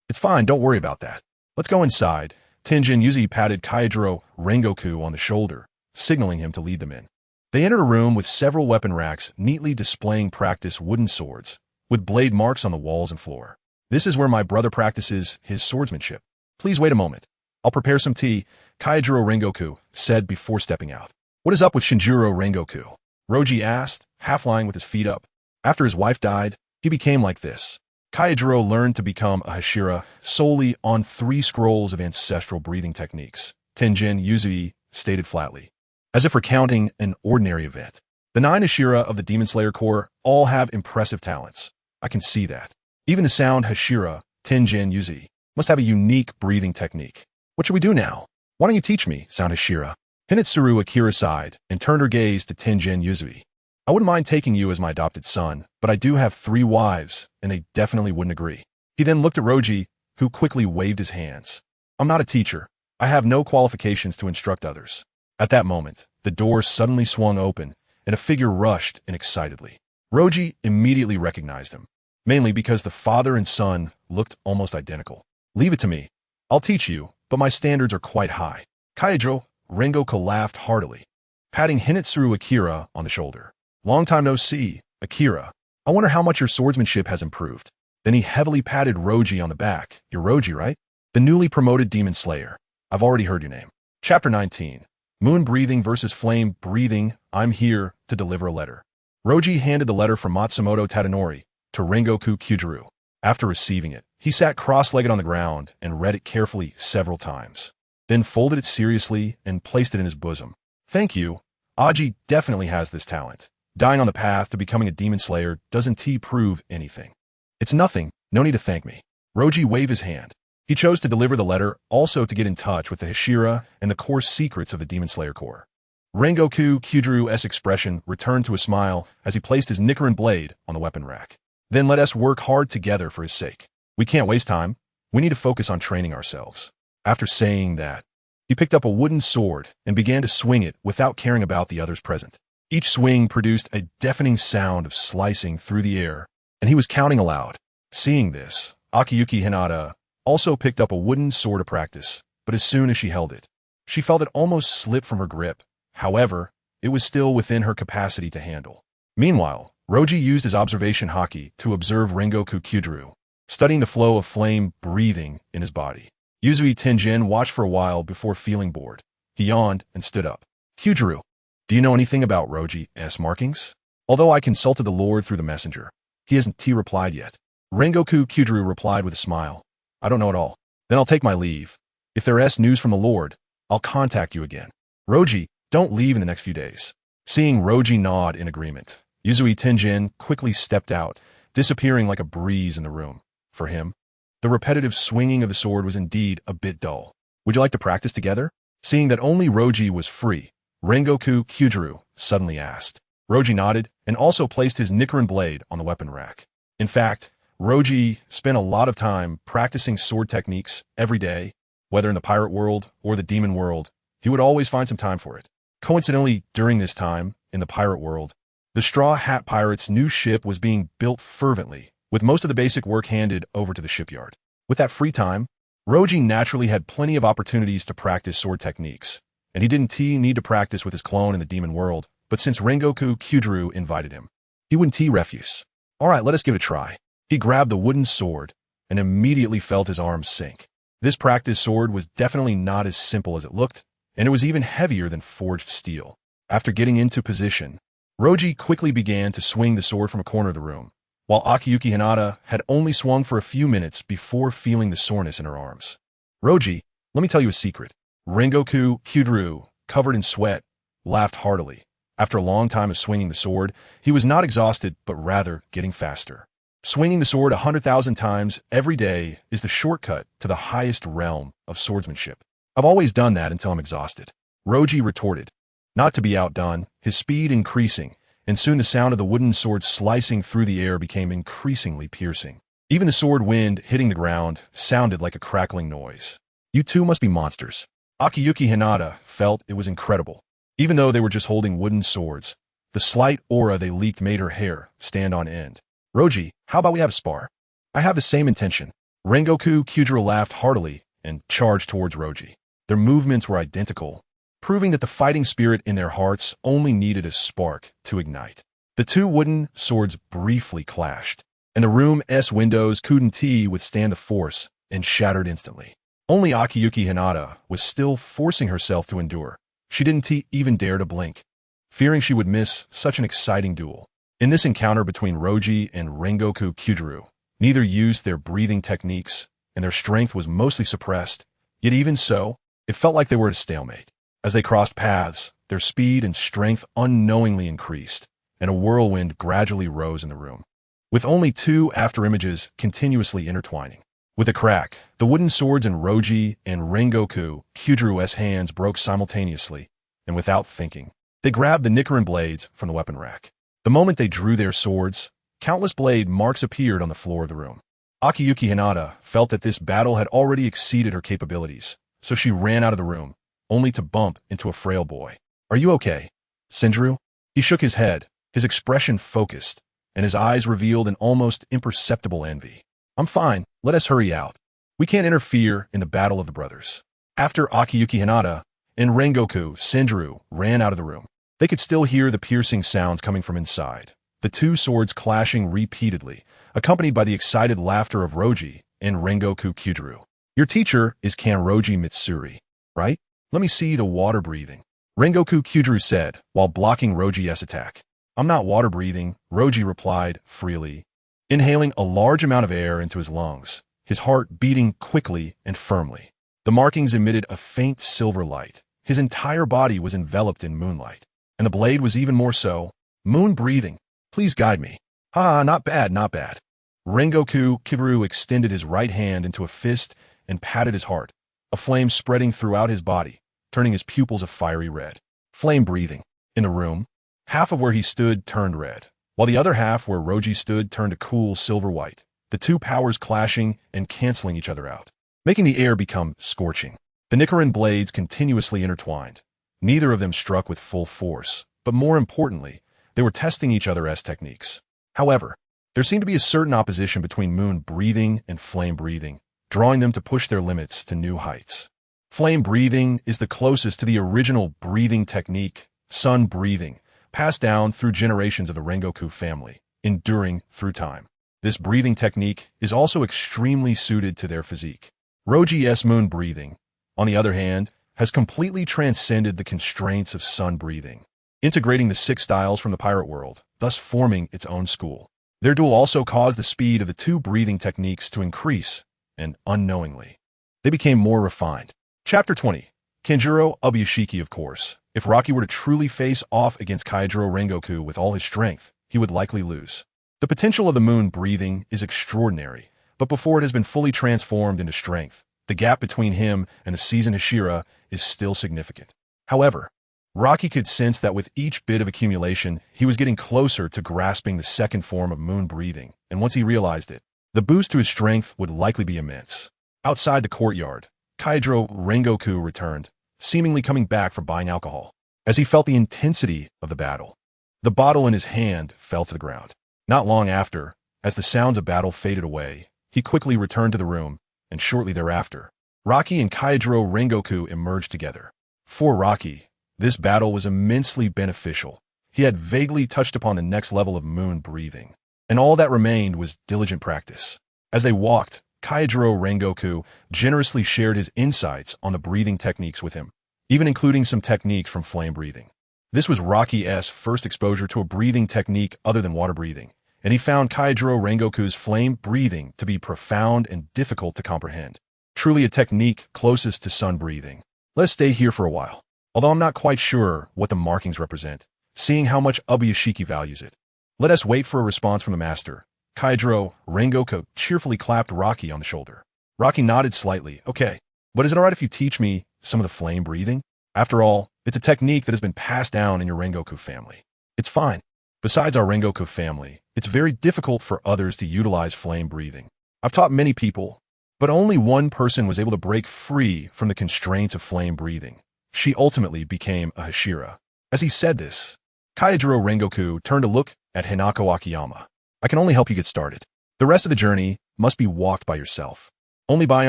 It's fine, don't worry about that. Let's go inside. Tenjin Yuzui patted Kaijiro Rengoku on the shoulder, signaling him to lead them in. They entered a room with several weapon racks neatly displaying practice wooden swords, with blade marks on the walls and floor. This is where my brother practices his swordsmanship. Please wait a moment. I'll prepare some tea, Kaijiro Rengoku said before stepping out. What is up with Shinjiro Rengoku? Roji asked, half lying with his feet up. After his wife died, he became like this. Kaijiro learned to become a Hashira solely on 3 scrolls of ancestral breathing techniques, Tenjin Yuzui stated flatly, as if recounting an ordinary event. The 9 Hashira of the Demon Slayer Corps all have impressive talents. I can see that. Even the sound Hashira, Tenjin Yuzui, must have a unique breathing technique. What should we do now? Why don't you teach me, sound Hashira? Hinetsuru Akira sighed and turned her gaze to Tenjin Yuzui. I wouldn't mind taking you as my adopted son, but I do have 3 wives, and they definitely wouldn't agree. He then looked at Roji, who quickly waved his hands. I'm not a teacher. I have no qualifications to instruct others. At that moment, the door suddenly swung open, and a figure rushed in excitedly. Roji immediately recognized him, mainly because the father and son looked almost identical. Leave it to me. I'll teach you, but my standards are quite high. Kaijiro Rengoku laughed heartily, patting Hinetsuru Akira on the shoulder. Long time no see, Akira. I wonder how much your swordsmanship has improved. Then he heavily patted Roji on the back. You're Roji, right? The newly promoted Demon Slayer. I've already heard your name. Chapter 19. Moon breathing versus flame breathing. I'm here to deliver a letter. Roji handed the letter from Matsumoto Tadanori to Rengoku Kyujiro. After receiving it, he sat cross-legged on the ground and read it carefully several times, then folded it seriously and placed it in his bosom. Thank you. Aji definitely has this talent. Dying on the path to becoming a demon slayer doesn't prove anything. It's nothing, no need to thank me. Roji waved his hand. He chose to deliver the letter also to get in touch with the Hashira and the core secrets of the Demon Slayer Corps. Rengoku Kyujiro's expression returned to a smile as he placed his Nichiren blade on the weapon rack. Then let us work hard together for his sake. We can't waste time. We need to focus on training ourselves. After saying that, he picked up a wooden sword and began to swing it without caring about the others present. Each swing produced a deafening sound of slicing through the air, and he was counting aloud. Seeing this, Akiyuki Hinata also picked up a wooden sword to practice, but as soon as she held it, she felt it almost slip from her grip. However, it was still within her capacity to handle. Meanwhile, Roji used his observation haki to observe Rengoku Kyudru, studying the flow of flame breathing in his body. Yuzui Tenjin watched for a while before feeling bored. He yawned and stood up. Kyudru, do you know anything about Roji's markings? Although I consulted the Lord through the messenger, he hasn't replied yet. Rengoku Kyudru replied with a smile. I don't know at all. Then I'll take my leave. If there is news from the Lord, I'll contact you again. Roji, don't leave in the next few days. Seeing Roji nod in agreement, Yuzui Tenjin quickly stepped out, disappearing like a breeze in the room. For him, the repetitive swinging of the sword was indeed a bit dull. Would you like to practice together? Seeing that only Roji was free, Rengoku Kyudru suddenly asked. Roji nodded and also placed his Nichiren blade on the weapon rack. In fact, Roji spent a lot of time practicing sword techniques every day, whether in the pirate world or the demon world. He would always find some time for it. Coincidentally, during this time, in the pirate world, the Straw Hat Pirates' new ship was being built fervently, with most of the basic work handed over to the shipyard. With that free time, Roji naturally had plenty of opportunities to practice sword techniques, and he didn't need to practice with his clone in the demon world, but since Rengoku Kyudru invited him, he wouldn't refuse. All right, let us give it a try. He grabbed the wooden sword and immediately felt his arms sink. This practice sword was definitely not as simple as it looked, and it was even heavier than forged steel. After getting into position, Roji quickly began to swing the sword from a corner of the room, while Akiyuki Hinata had only swung for a few minutes before feeling the soreness in her arms. Roji, let me tell you a secret. Rengoku Kyudru, covered in sweat, laughed heartily. After a long time of swinging the sword, he was not exhausted, but rather getting faster. Swinging the sword 100,000 times every day is the shortcut to the highest realm of swordsmanship. I've always done that until I'm exhausted. Roji retorted. Not to be outdone, his speed increasing, and soon the sound of the wooden sword slicing through the air became increasingly piercing. Even the sword wind hitting the ground sounded like a crackling noise. You two must be monsters. Akiyuki Hinata felt it was incredible. Even though they were just holding wooden swords, the slight aura they leaked made her hair stand on end. Roji, how about we have a spar? I have the same intention. Rengoku Kyudru laughed heartily and charged towards Roji. Their movements were identical, proving that the fighting spirit in their hearts only needed a spark to ignite. The two wooden swords briefly clashed, and the room's windows couldn't withstand the force and shattered instantly. Only Akiyuki Hinata was still forcing herself to endure. She didn't even dare to blink, fearing she would miss such an exciting duel. In this encounter between Roji and Rengoku Kyudru, neither used their breathing techniques, and their strength was mostly suppressed. Yet even so, it felt like they were at a stalemate. As they crossed paths, their speed and strength unknowingly increased, and a whirlwind gradually rose in the room, with only two afterimages continuously intertwining. With a crack, the wooden swords in Roji and Rengoku Kyudru's hands broke simultaneously, and without thinking, they grabbed the Nichiren blades from the weapon rack. The moment they drew their swords, countless blade marks appeared on the floor of the room. Akiyuki Hinata felt that this battle had already exceeded her capabilities, so she ran out of the room, only to bump into a frail boy. Are you okay, Senjuro? He shook his head, his expression focused, and his eyes revealed an almost imperceptible envy. I'm fine, let us hurry out. We can't interfere in the battle of the brothers. After Akiyuki Hinata and Rengoku, Senjuro ran out of the room. They could still hear the piercing sounds coming from inside, the two swords clashing repeatedly, accompanied by the excited laughter of Roji and Rengoku Kyudru. Your teacher is Kanroji Mitsuri, right? Let me see the water breathing. Rengoku Kyudru said, while blocking Roji's attack. I'm not water breathing, Roji replied freely, inhaling a large amount of air into his lungs, his heart beating quickly and firmly. The markings emitted a faint silver light. His entire body was enveloped in moonlight, and the blade was even more so. Moon breathing. Please guide me. Not bad, not bad. Rengoku Kyudru extended his right hand into a fist and patted his heart, a flame spreading throughout his body, turning his pupils a fiery red. Flame breathing. In the room, half of where he stood turned red, while the other half where Roji stood turned a cool silver white, the two powers clashing and canceling each other out, making the air become scorching. The Nichiren blades continuously intertwined. Neither of them struck with full force, but more importantly, they were testing each other's techniques. However, there seemed to be a certain opposition between moon breathing and flame breathing, drawing them to push their limits to new heights. Flame breathing is the closest to the original breathing technique, sun breathing, passed down through generations of the Rengoku family. enduring through time. This breathing technique is also extremely suited to their physique. Roji's moon breathing, on the other hand, has completely transcended the constraints of sun breathing, integrating the 6 styles from the pirate world, thus forming its own school. Their duel also caused the speed of the 2 breathing techniques to increase, and unknowingly, they became more refined. Chapter 20. Kenjiro Ubuyashiki. Of course, if Rocky were to truly face off against Kaijiro Rengoku with all his strength, he would likely lose. The potential of the moon breathing is extraordinary, but before it has been fully transformed into strength, the gap between him and the seasoned Hashira is still significant. However, Rocky could sense that with each bit of accumulation, he was getting closer to grasping the second form of moon breathing, and once he realized it, the boost to his strength would likely be immense. Outside the courtyard, Kaijiro Rengoku returned, seemingly coming back from buying alcohol. As he felt the intensity of the battle, the bottle in his hand fell to the ground. Not long after, as the sounds of battle faded away, he quickly returned to the room, and shortly thereafter, Rocky and Kaijiro Rengoku emerged together. For Rocky, this battle was immensely beneficial. He had vaguely touched upon the next level of moon breathing, and all that remained was diligent practice. As they walked, Kaijiro Rengoku generously shared his insights on the breathing techniques with him, even including some techniques from flame breathing. This was Rocky's first exposure to a breathing technique other than water breathing, and he found Kaijiro Rengoku's flame breathing to be profound and difficult to comprehend. Truly a technique closest to sun breathing. Let's stay here for a while, although I'm not quite sure what the markings represent, seeing how much Ubuyashiki values it. Let us wait for a response from the master. Kaijiro Rengoku cheerfully clapped Rocky on the shoulder. Rocky nodded slightly. Okay, but is it alright if you teach me some of the flame breathing? After all, it's a technique that has been passed down in your Rengoku family. It's fine. Besides our Rengoku family, it's very difficult for others to utilize flame breathing. I've taught many people, but only one person was able to break free from the constraints of flame breathing. She ultimately became a Hashira. As he said this, Kaijiro Rengoku turned to look at Hinako Akiyama. I can only help you get started. The rest of the journey must be walked by yourself. Only by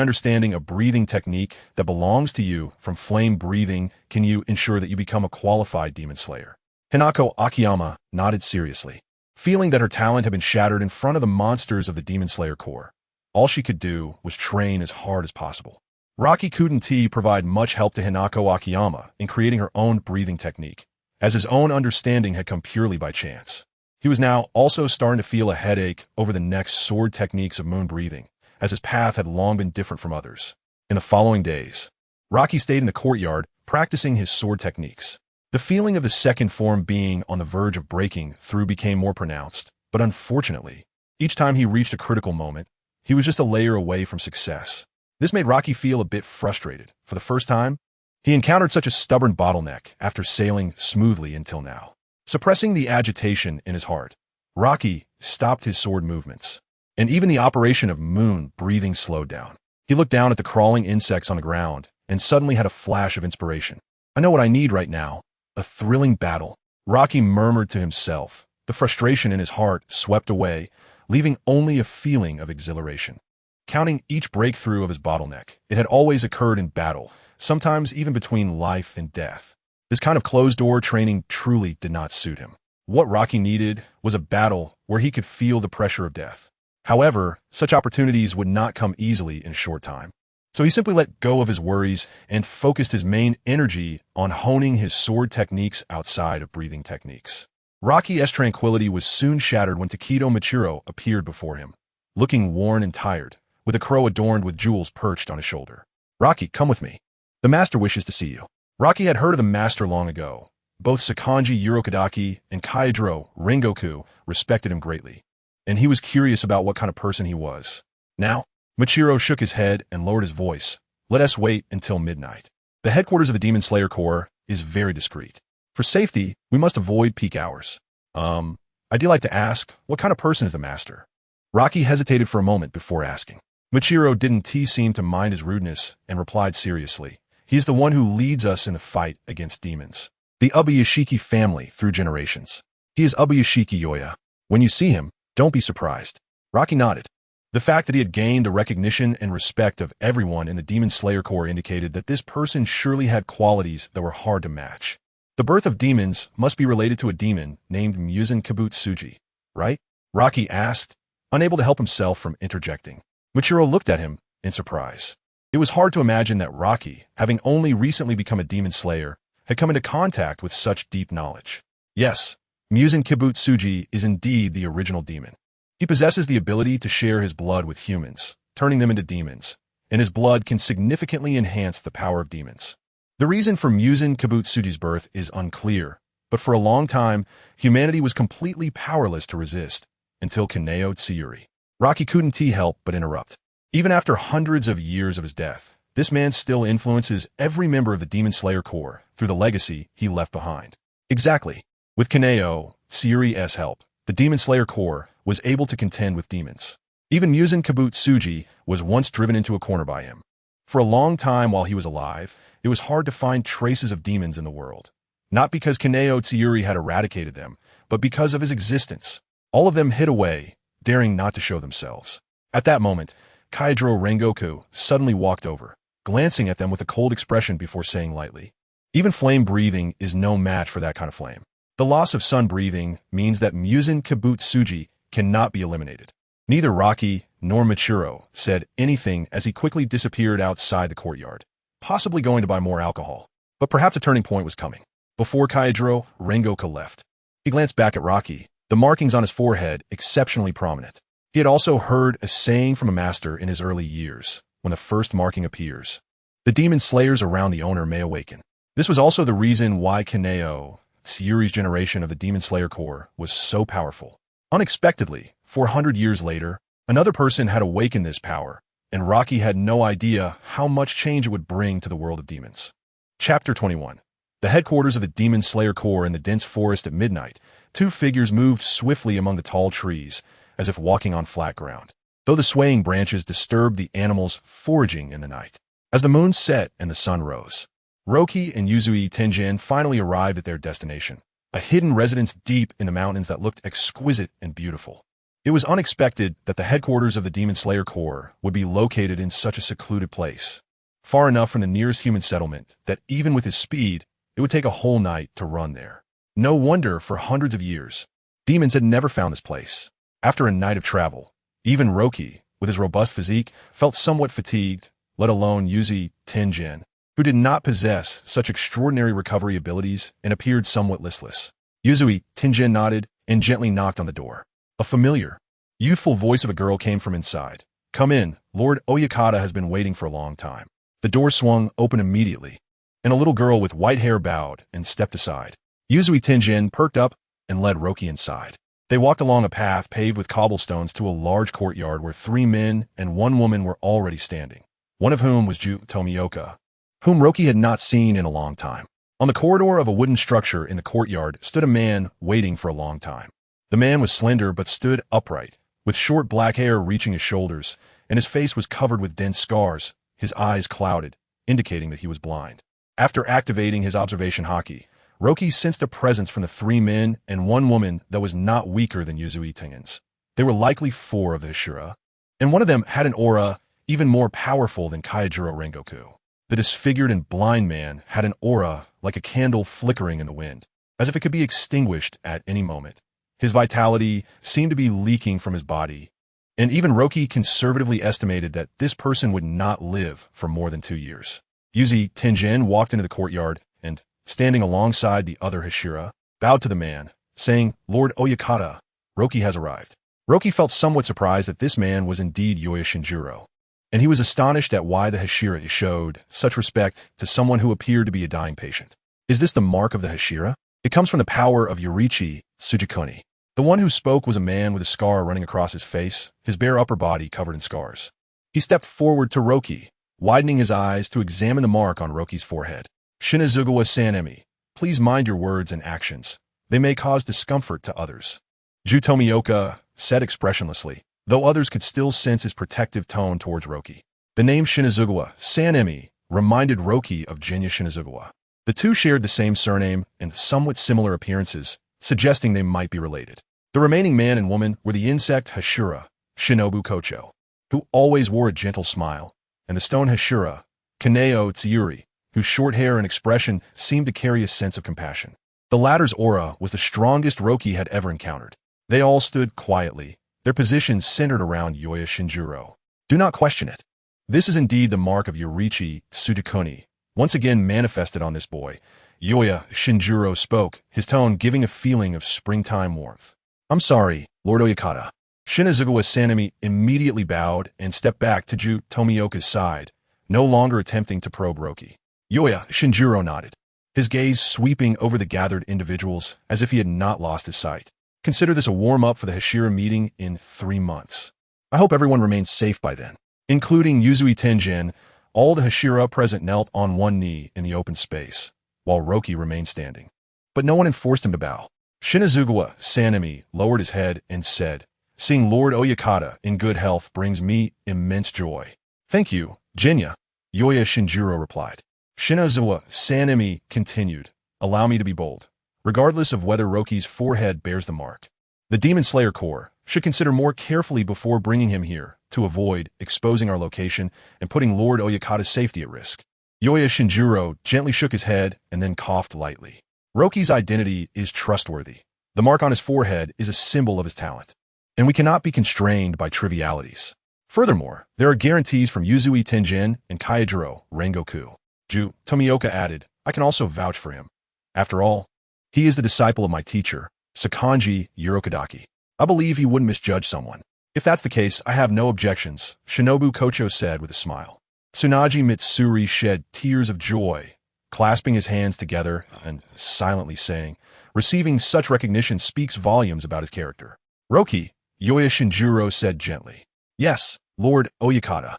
understanding a breathing technique that belongs to you from flame breathing can you ensure that you become a qualified demon slayer. Hinako Akiyama nodded seriously, feeling that her talent had been shattered in front of the monsters of the Demon Slayer Corps. All she could do was train as hard as possible. Rocky couldn't provide much help to Hinako Akiyama in creating her own breathing technique, as his own understanding had come purely by chance. He was now also starting to feel a headache over the next sword techniques of moon breathing, as his path had long been different from others. In the following days, Rocky stayed in the courtyard, practicing his sword techniques. The feeling of the second form being on the verge of breaking through became more pronounced, but unfortunately, each time he reached a critical moment, he was just a layer away from success. This made Rocky feel a bit frustrated. For the first time, he encountered such a stubborn bottleneck after sailing smoothly until now. Suppressing the agitation in his heart, Rocky stopped his sword movements, and even the operation of moon breathing slowed down. He looked down at the crawling insects on the ground and suddenly had a flash of inspiration. I know what I need right now. A thrilling battle. Rocky murmured to himself. The frustration in his heart swept away, leaving only a feeling of exhilaration. Counting each breakthrough of his bottleneck, it had always occurred in battle, sometimes even between life and death. This kind of closed-door training truly did not suit him. What Rocky needed was a battle where he could feel the pressure of death. However, such opportunities would not come easily in a short time. So he simply let go of his worries and focused his main energy on honing his sword techniques outside of breathing techniques. Rocky's tranquility was soon shattered when Takedo Michiro appeared before him, looking worn and tired, with a crow adorned with jewels perched on his shoulder. Rocky, come with me. The master wishes to see you. Rocky had heard of the master long ago. Both Sakanji Urokadaki and Kaijiro Rengoku respected him greatly, and he was curious about what kind of person he was. Now, Michiro shook his head and lowered his voice. Let us wait until midnight. The headquarters of the Demon Slayer Corps is very discreet. For safety, we must avoid peak hours. I do like to ask, what kind of person is the master? Rocky hesitated for a moment before asking. Michiro didn't seem to mind his rudeness and replied seriously. He is the one who leads us in the fight against demons. The Ubuyashiki family through generations. He is Ubuyashiki Yoya. When you see him, don't be surprised. Rocky nodded. The fact that he had gained the recognition and respect of everyone in the Demon Slayer Corps indicated that this person surely had qualities that were hard to match. The birth of demons must be related to a demon named Muzan Kabutsuji, right? Rocky asked, unable to help himself from interjecting. Michiro looked at him in surprise. It was hard to imagine that Rocky, having only recently become a demon slayer, had come into contact with such deep knowledge. Yes, Muzan Kibutsuji is indeed the original demon. He possesses the ability to share his blood with humans, turning them into demons, and his blood can significantly enhance the power of demons. The reason for Muzan Kibutsuji's birth is unclear, but for a long time, humanity was completely powerless to resist, until Kaneo Tsuyuri. Rocky couldn't help but interrupt. Even after hundreds of years of his death, this man still influences every member of the Demon Slayer Corps through the legacy he left behind. Exactly. With Kaneo Tsuyuri's help, the Demon Slayer Corps was able to contend with demons. Even Muzan Kibutsuji was once driven into a corner by him. For a long time while he was alive, it was hard to find traces of demons in the world. Not because Kaneo Tsuyuri had eradicated them, but because of his existence. All of them hid away, daring not to show themselves. At that moment, Kaidro Rengoku suddenly walked over, glancing at them with a cold expression before saying lightly, "Even flame breathing is no match for that kind of flame. The loss of sun breathing means that Muzan Kibutsuji cannot be eliminated." Neither Rocky nor Michiro said anything as he quickly disappeared outside the courtyard, possibly going to buy more alcohol. But perhaps a turning point was coming. Before Kaidro Rengoku left, he glanced back at Rocky, the markings on his forehead exceptionally prominent. He had also heard a saying from a master in his early years, when the first marking appears, the demon slayers around the owner may awaken. This was also the reason why Kaneo Tsuyuri's generation of the Demon Slayer Corps was so powerful. Unexpectedly, 400 years later, another person had awakened this power, and Rocky had no idea how much change it would bring to the world of demons. Chapter 21. The headquarters of the Demon Slayer Corps in the dense forest at midnight, two figures moved swiftly among the tall trees, as if walking on flat ground, though the swaying branches disturbed the animals foraging in the night. As the moon set and the sun rose, Roki and Yuzui Tenjin finally arrived at their destination, a hidden residence deep in the mountains that looked exquisite and beautiful. It was unexpected that the headquarters of the Demon Slayer Corps would be located in such a secluded place, far enough from the nearest human settlement that even with his speed, it would take a whole night to run there. No wonder for hundreds of years, demons had never found this place. After a night of travel, even Roki, with his robust physique, felt somewhat fatigued, let alone Yuzui Tenjin, who did not possess such extraordinary recovery abilities and appeared somewhat listless. Yuzui Tenjin nodded and gently knocked on the door. A familiar, youthful voice of a girl came from inside. "Come in, Lord Oyakata has been waiting for a long time." The door swung open immediately, and a little girl with white hair bowed and stepped aside. Yuzui Tenjin perked up and led Roki inside. They walked along a path paved with cobblestones to a large courtyard where 3 men and 1 woman were already standing, one of whom was Ju Tomioka, whom Roki had not seen in a long time. On the corridor of a wooden structure in the courtyard stood a man waiting for a long time. The man was slender but stood upright, with short black hair reaching his shoulders, and his face was covered with dense scars, his eyes clouded, indicating that he was blind. After activating his observation haki, Roki sensed a presence from the 3 men and 1 woman that was not weaker than Yuzui Tengen's. They were likely 4 of the Hashira, and one of them had an aura even more powerful than Kaijiro Rengoku. The disfigured and blind man had an aura like a candle flickering in the wind, as if it could be extinguished at any moment. His vitality seemed to be leaking from his body, and even Roki conservatively estimated that this person would not live for more than 2 years. Yuzui Tenjin walked into the courtyard and, standing alongside the other Hashira, bowed to the man, saying, "Lord Oyakata, Roki has arrived." Roki felt somewhat surprised that this man was indeed Yoya Shinjuro, and he was astonished at why the Hashira showed such respect to someone who appeared to be a dying patient. Is this the mark of the Hashira? It comes from the power of Yoriichi Tsujikoni. The one who spoke was a man with a scar running across his face, his bare upper body covered in scars. He stepped forward to Roki, widening his eyes to examine the mark on Roki's forehead. "Shinazugawa Sanemi, please mind your words and actions. They may cause discomfort to others." Ju Tomioka said expressionlessly, though others could still sense his protective tone towards Roki. The name Shinazugawa Sanemi reminded Roki of Jinya Shinazugawa. The two shared the same surname and somewhat similar appearances, suggesting they might be related. The remaining man and woman were the insect Hashira, Shinobu Kocho, who always wore a gentle smile, and the stone Hashira, Kaneo Tsuyuri, whose short hair and expression seemed to carry a sense of compassion. The latter's aura was the strongest Roki had ever encountered. They all stood quietly, their positions centered around Yoya Shinjiro. Do not question it. This is indeed the mark of Yoriichi Tsudokuni, once again manifested on this boy. Yoya Shinjiro spoke, his tone giving a feeling of springtime warmth. I'm sorry, Lord Oyakata. Shinazugawa Sanemi immediately bowed and stepped back to Ju Tomioka's side, no longer attempting to probe Roki. Yoya Shinjiro nodded, his gaze sweeping over the gathered individuals as if he had not lost his sight. Consider this a warm-up for the Hashira meeting in 3 months. I hope everyone remains safe by then. Including Yuzui Tenjin, all the Hashira present knelt on one knee in the open space, while Roki remained standing. But no one enforced him to bow. Shinazugawa Sanemi lowered his head and said, "Seeing Lord Oyakata in good health brings me immense joy." "Thank you, Jinya," Yoya Shinjiro replied. Shinazugawa Sanemi continued, "Allow me to be bold. Regardless of whether Roki's forehead bears the mark, the Demon Slayer Corps should consider more carefully before bringing him here to avoid exposing our location and putting Lord Oyakata's safety at risk." Yoya Shinjiro gently shook his head and then coughed lightly. Roki's identity is trustworthy. The mark on his forehead is a symbol of his talent, and we cannot be constrained by trivialities. Furthermore, there are guarantees from Yuzui Tenjin and Kaijiro Rengoku. Ju Tomioka added, "I can also vouch for him. After all, he is the disciple of my teacher, Sakanji Urokadaki. I believe he wouldn't misjudge someone." "If that's the case, I have no objections," Shinobu Kocho said with a smile. Tsunaji Mitsuri shed tears of joy, clasping his hands together and silently saying, "Receiving such recognition speaks volumes about his character." "Roki," Yoya Shinjiro said gently. "Yes, Lord Oyakata."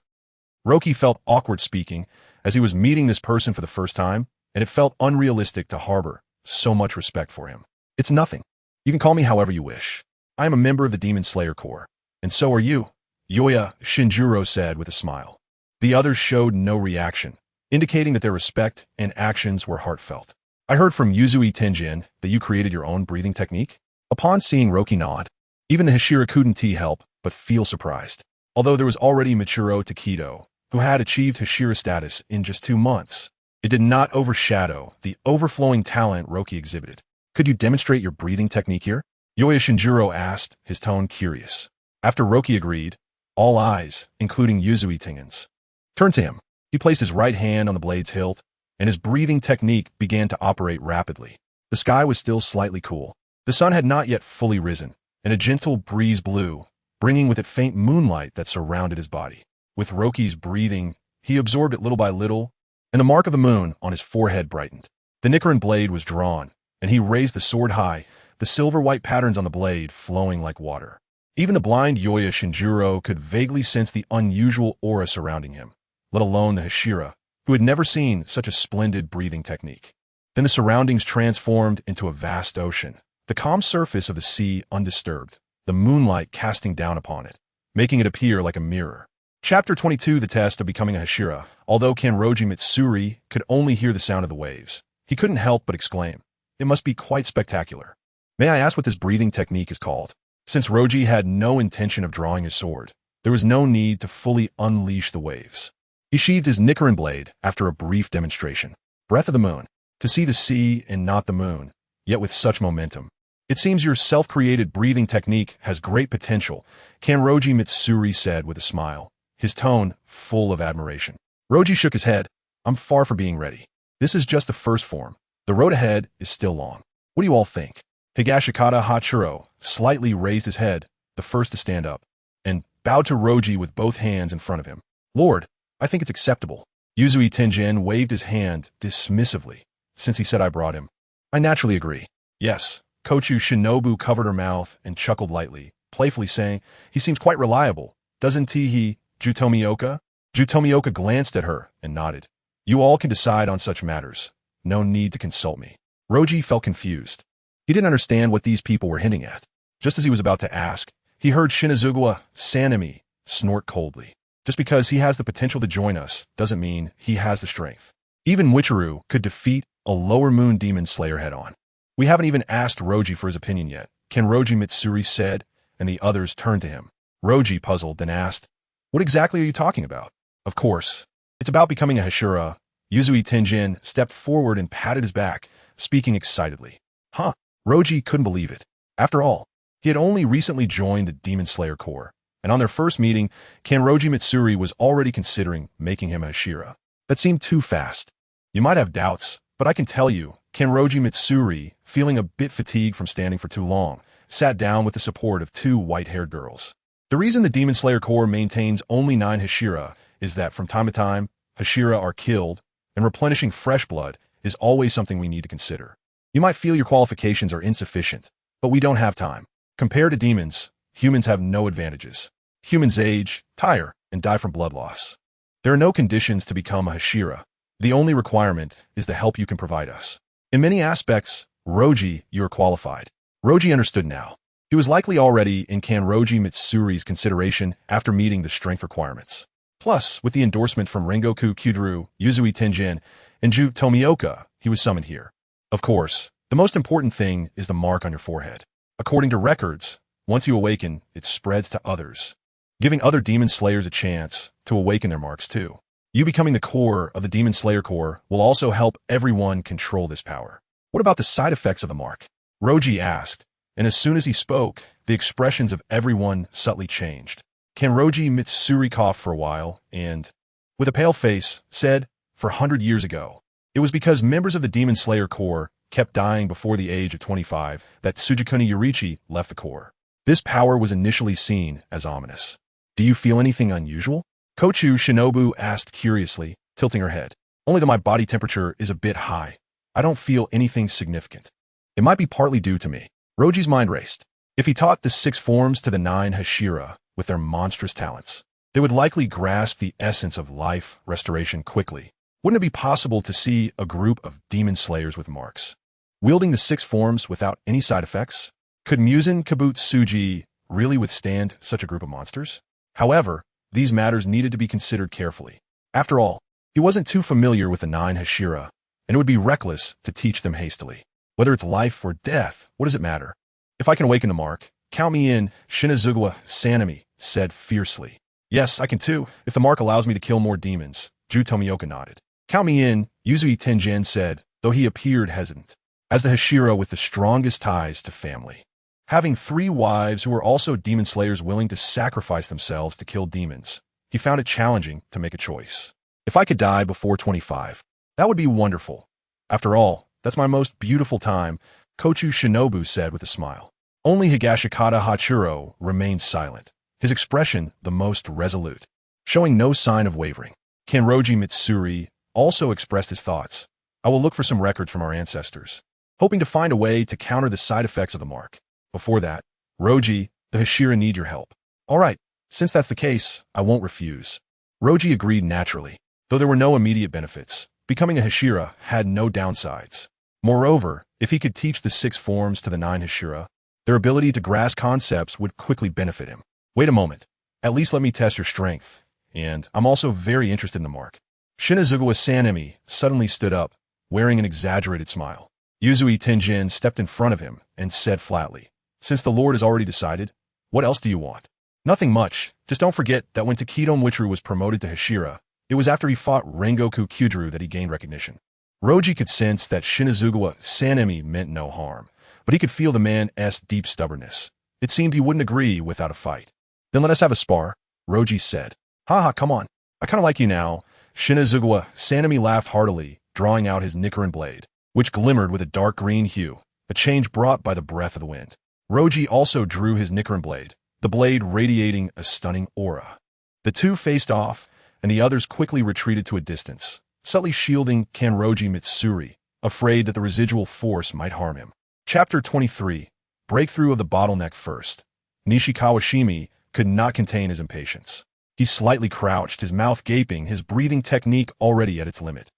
Roki felt awkward speaking, as he was meeting this person for the first time, and it felt unrealistic to harbor so much respect for him. "It's nothing. You can call me however you wish. I am a member of the Demon Slayer Corps, and so are you," Yoya Shinjiro said with a smile. The others showed no reaction, indicating that their respect and actions were heartfelt. "I heard from Yuzui Tenjin that you created your own breathing technique?" Upon seeing Roki nod, even the Hashira couldn't help but feel surprised. Although there was already Michiro Takedo, who had achieved Hashira status in just 2 months, it did not overshadow the overflowing talent Roki exhibited. "Could you demonstrate your breathing technique here?" Yoya Shinjiro asked, his tone curious. After Roki agreed, all eyes, including Yuzui Tengin's, turned to him. He placed his right hand on the blade's hilt, and his breathing technique began to operate rapidly. The sky was still slightly cool. The sun had not yet fully risen, and a gentle breeze blew, bringing with it faint moonlight that surrounded his body. With Roki's breathing, he absorbed it little by little, and the mark of the moon on his forehead brightened. The Nichiren blade was drawn, and he raised the sword high, the silver-white patterns on the blade flowing like water. Even the blind Yoya Shinjiro could vaguely sense the unusual aura surrounding him, let alone the Hashira, who had never seen such a splendid breathing technique. Then the surroundings transformed into a vast ocean, the calm surface of the sea undisturbed, the moonlight casting down upon it, making it appear like a mirror. Chapter 22, The Test of Becoming a Hashira. Although Kanroji Mitsuri could only hear the sound of the waves, he couldn't help but exclaim, "It must be quite spectacular." "May I ask what this breathing technique is called?" Since Roji had no intention of drawing his sword, there was no need to fully unleash the waves. He sheathed his Nichiren blade after a brief demonstration. "Breath of the moon. To see the sea and not the moon, yet with such momentum. It seems your self-created breathing technique has great potential," Kanroji Mitsuri said with a smile, his tone full of admiration. Roji shook his head. "I'm far from being ready. This is just the first form. The road ahead is still long. What do you all think?" Higashikata Hachiro slightly raised his head, the first to stand up, and bowed to Roji with both hands in front of him. "Lord, I think it's acceptable." Yuzui Tenjin waved his hand dismissively, since he said I brought him. "I naturally agree." "Yes." Kochu Shinobu covered her mouth and chuckled lightly, playfully saying, "He seems quite reliable, doesn't he, Jutomioka?" Jutomioka glanced at her and nodded. "You all can decide on such matters. No need to consult me." Roji felt confused. He didn't understand what these people were hinting at. Just as he was about to ask, he heard Shinazugawa Sanemi snort coldly. "Just because he has the potential to join us doesn't mean he has the strength. Even Wichiru could defeat a lower moon demon slayer head-on." "We haven't even asked Roji for his opinion yet," Kanroji Mitsuri said, and the others turned to him. Roji, puzzled, then asked, "What exactly are you talking about?" "Of course. It's about becoming a Hashira." Yuzui Tenjin stepped forward and patted his back, speaking excitedly. "Huh." Roji couldn't believe it. After all, He had only recently joined the Demon Slayer Corps, and on their first meeting, Kanroji Mitsuri was already considering making him a Hashira. That seemed too fast. You might have doubts, but I can tell you, Kanroji Mitsuri, feeling a bit fatigued from standing for too long, sat down with the support of two white-haired girls. The reason the Demon Slayer Corps maintains only 9 Hashira is that from time to time, Hashira are killed, and replenishing fresh blood is always something we need to consider. You might feel your qualifications are insufficient, but we don't have time. Compared to demons, humans have no advantages. Humans age, tire, and die from blood loss. There are no conditions to become a Hashira. The only requirement is the help you can provide us. In many aspects, Roji, you are qualified. Roji understood now. He was likely already in Kanroji Mitsuri's consideration after meeting the strength requirements. Plus, with the endorsement from Rengoku Kyudru, Yuzui Tenjin, and Ju Tomioka, he was summoned here. Of course, the most important thing is the mark on your forehead. According to records, once you awaken, it spreads to others, giving other Demon Slayers a chance to awaken their marks too. You becoming the core of the Demon Slayer Corps will also help everyone control this power. What about the side effects of the mark? Roji asked, and as soon as he spoke, the expressions of everyone subtly changed. Kanroji Mitsuri coughed for a while and, with a pale face, said, "For 100 years ago, it was because members of the Demon Slayer Corps kept dying before the age of 25 that Tsujikuni Yorichi left the Corps. This power was initially seen as ominous. Do you feel anything unusual?" Kochu Shinobu asked curiously, tilting her head. "Only that my body temperature is a bit high. I don't feel anything significant. It might be partly due to me." Roji's mind raced. If he taught the 6 forms to the 9 Hashira with their monstrous talents, they would likely grasp the essence of life restoration quickly. Wouldn't it be possible to see a group of demon slayers with marks wielding the 6 forms without any side effects? Could Muzan Kabutsuji really withstand such a group of monsters? However, these matters needed to be considered carefully. After all, he wasn't too familiar with the 9 Hashira, and it would be reckless to teach them hastily. Whether it's life or death, what does it matter? If I can awaken the mark, count me in, Shinazugawa Sanemi said fiercely. "Yes, I can too, if the mark allows me to kill more demons," Ju Tomioka nodded. "Count me in," Yuzui Tenjin said, though he appeared hesitant. As the Hashira with the strongest ties to family, having 3 wives who were also demon slayers willing to sacrifice themselves to kill demons, he found it challenging to make a choice. If I could die before 25, that would be wonderful. After all, that's my most beautiful time, Kochu Shinobu said with a smile. Only Higashikata Hachiro remained silent, his expression the most resolute, showing no sign of wavering. Kanroji Mitsuri also expressed his thoughts. "I will look for some records from our ancestors, hoping to find a way to counter the side effects of the mark. Before that, Roji, the Hashira need your help." "All right, since that's the case, I won't refuse." Roji agreed naturally. Though there were no immediate benefits, becoming a Hashira had no downsides. Moreover, if he could teach the 6 forms to the 9 Hashira, their ability to grasp concepts would quickly benefit him. "Wait a moment. At least let me test your strength. And I'm also very interested in the mark." Shinazugawa Sanemi suddenly stood up, wearing an exaggerated smile. Yuzui Tenjin stepped in front of him and said flatly, "Since the Lord has already decided, what else do you want?" "Nothing much. Just don't forget that when Takedo Mwichuru was promoted to Hashira, it was after he fought Rengoku Kyudru that he gained recognition." Roji could sense that Shinazugawa Sanemi meant no harm, but he could feel the man's deep stubbornness. It seemed he wouldn't agree without a fight. "Then let us have a spar," Roji said. "Haha, come on. I kind of like you now." Shinazugawa Sanemi laughed heartily, drawing out his Nichiren blade, which glimmered with a dark green hue, a change brought by the breath of the wind. Roji also drew his Nichiren blade, the blade radiating a stunning aura. The two faced off, and the others quickly retreated to a distance, subtly shielding Kanroji Mitsuri, afraid that the residual force might harm him. Chapter 23. Breakthrough of the bottleneck first. Nishikawa Shimi could not contain his impatience. He slightly crouched, his mouth gaping, his breathing technique already at its limit.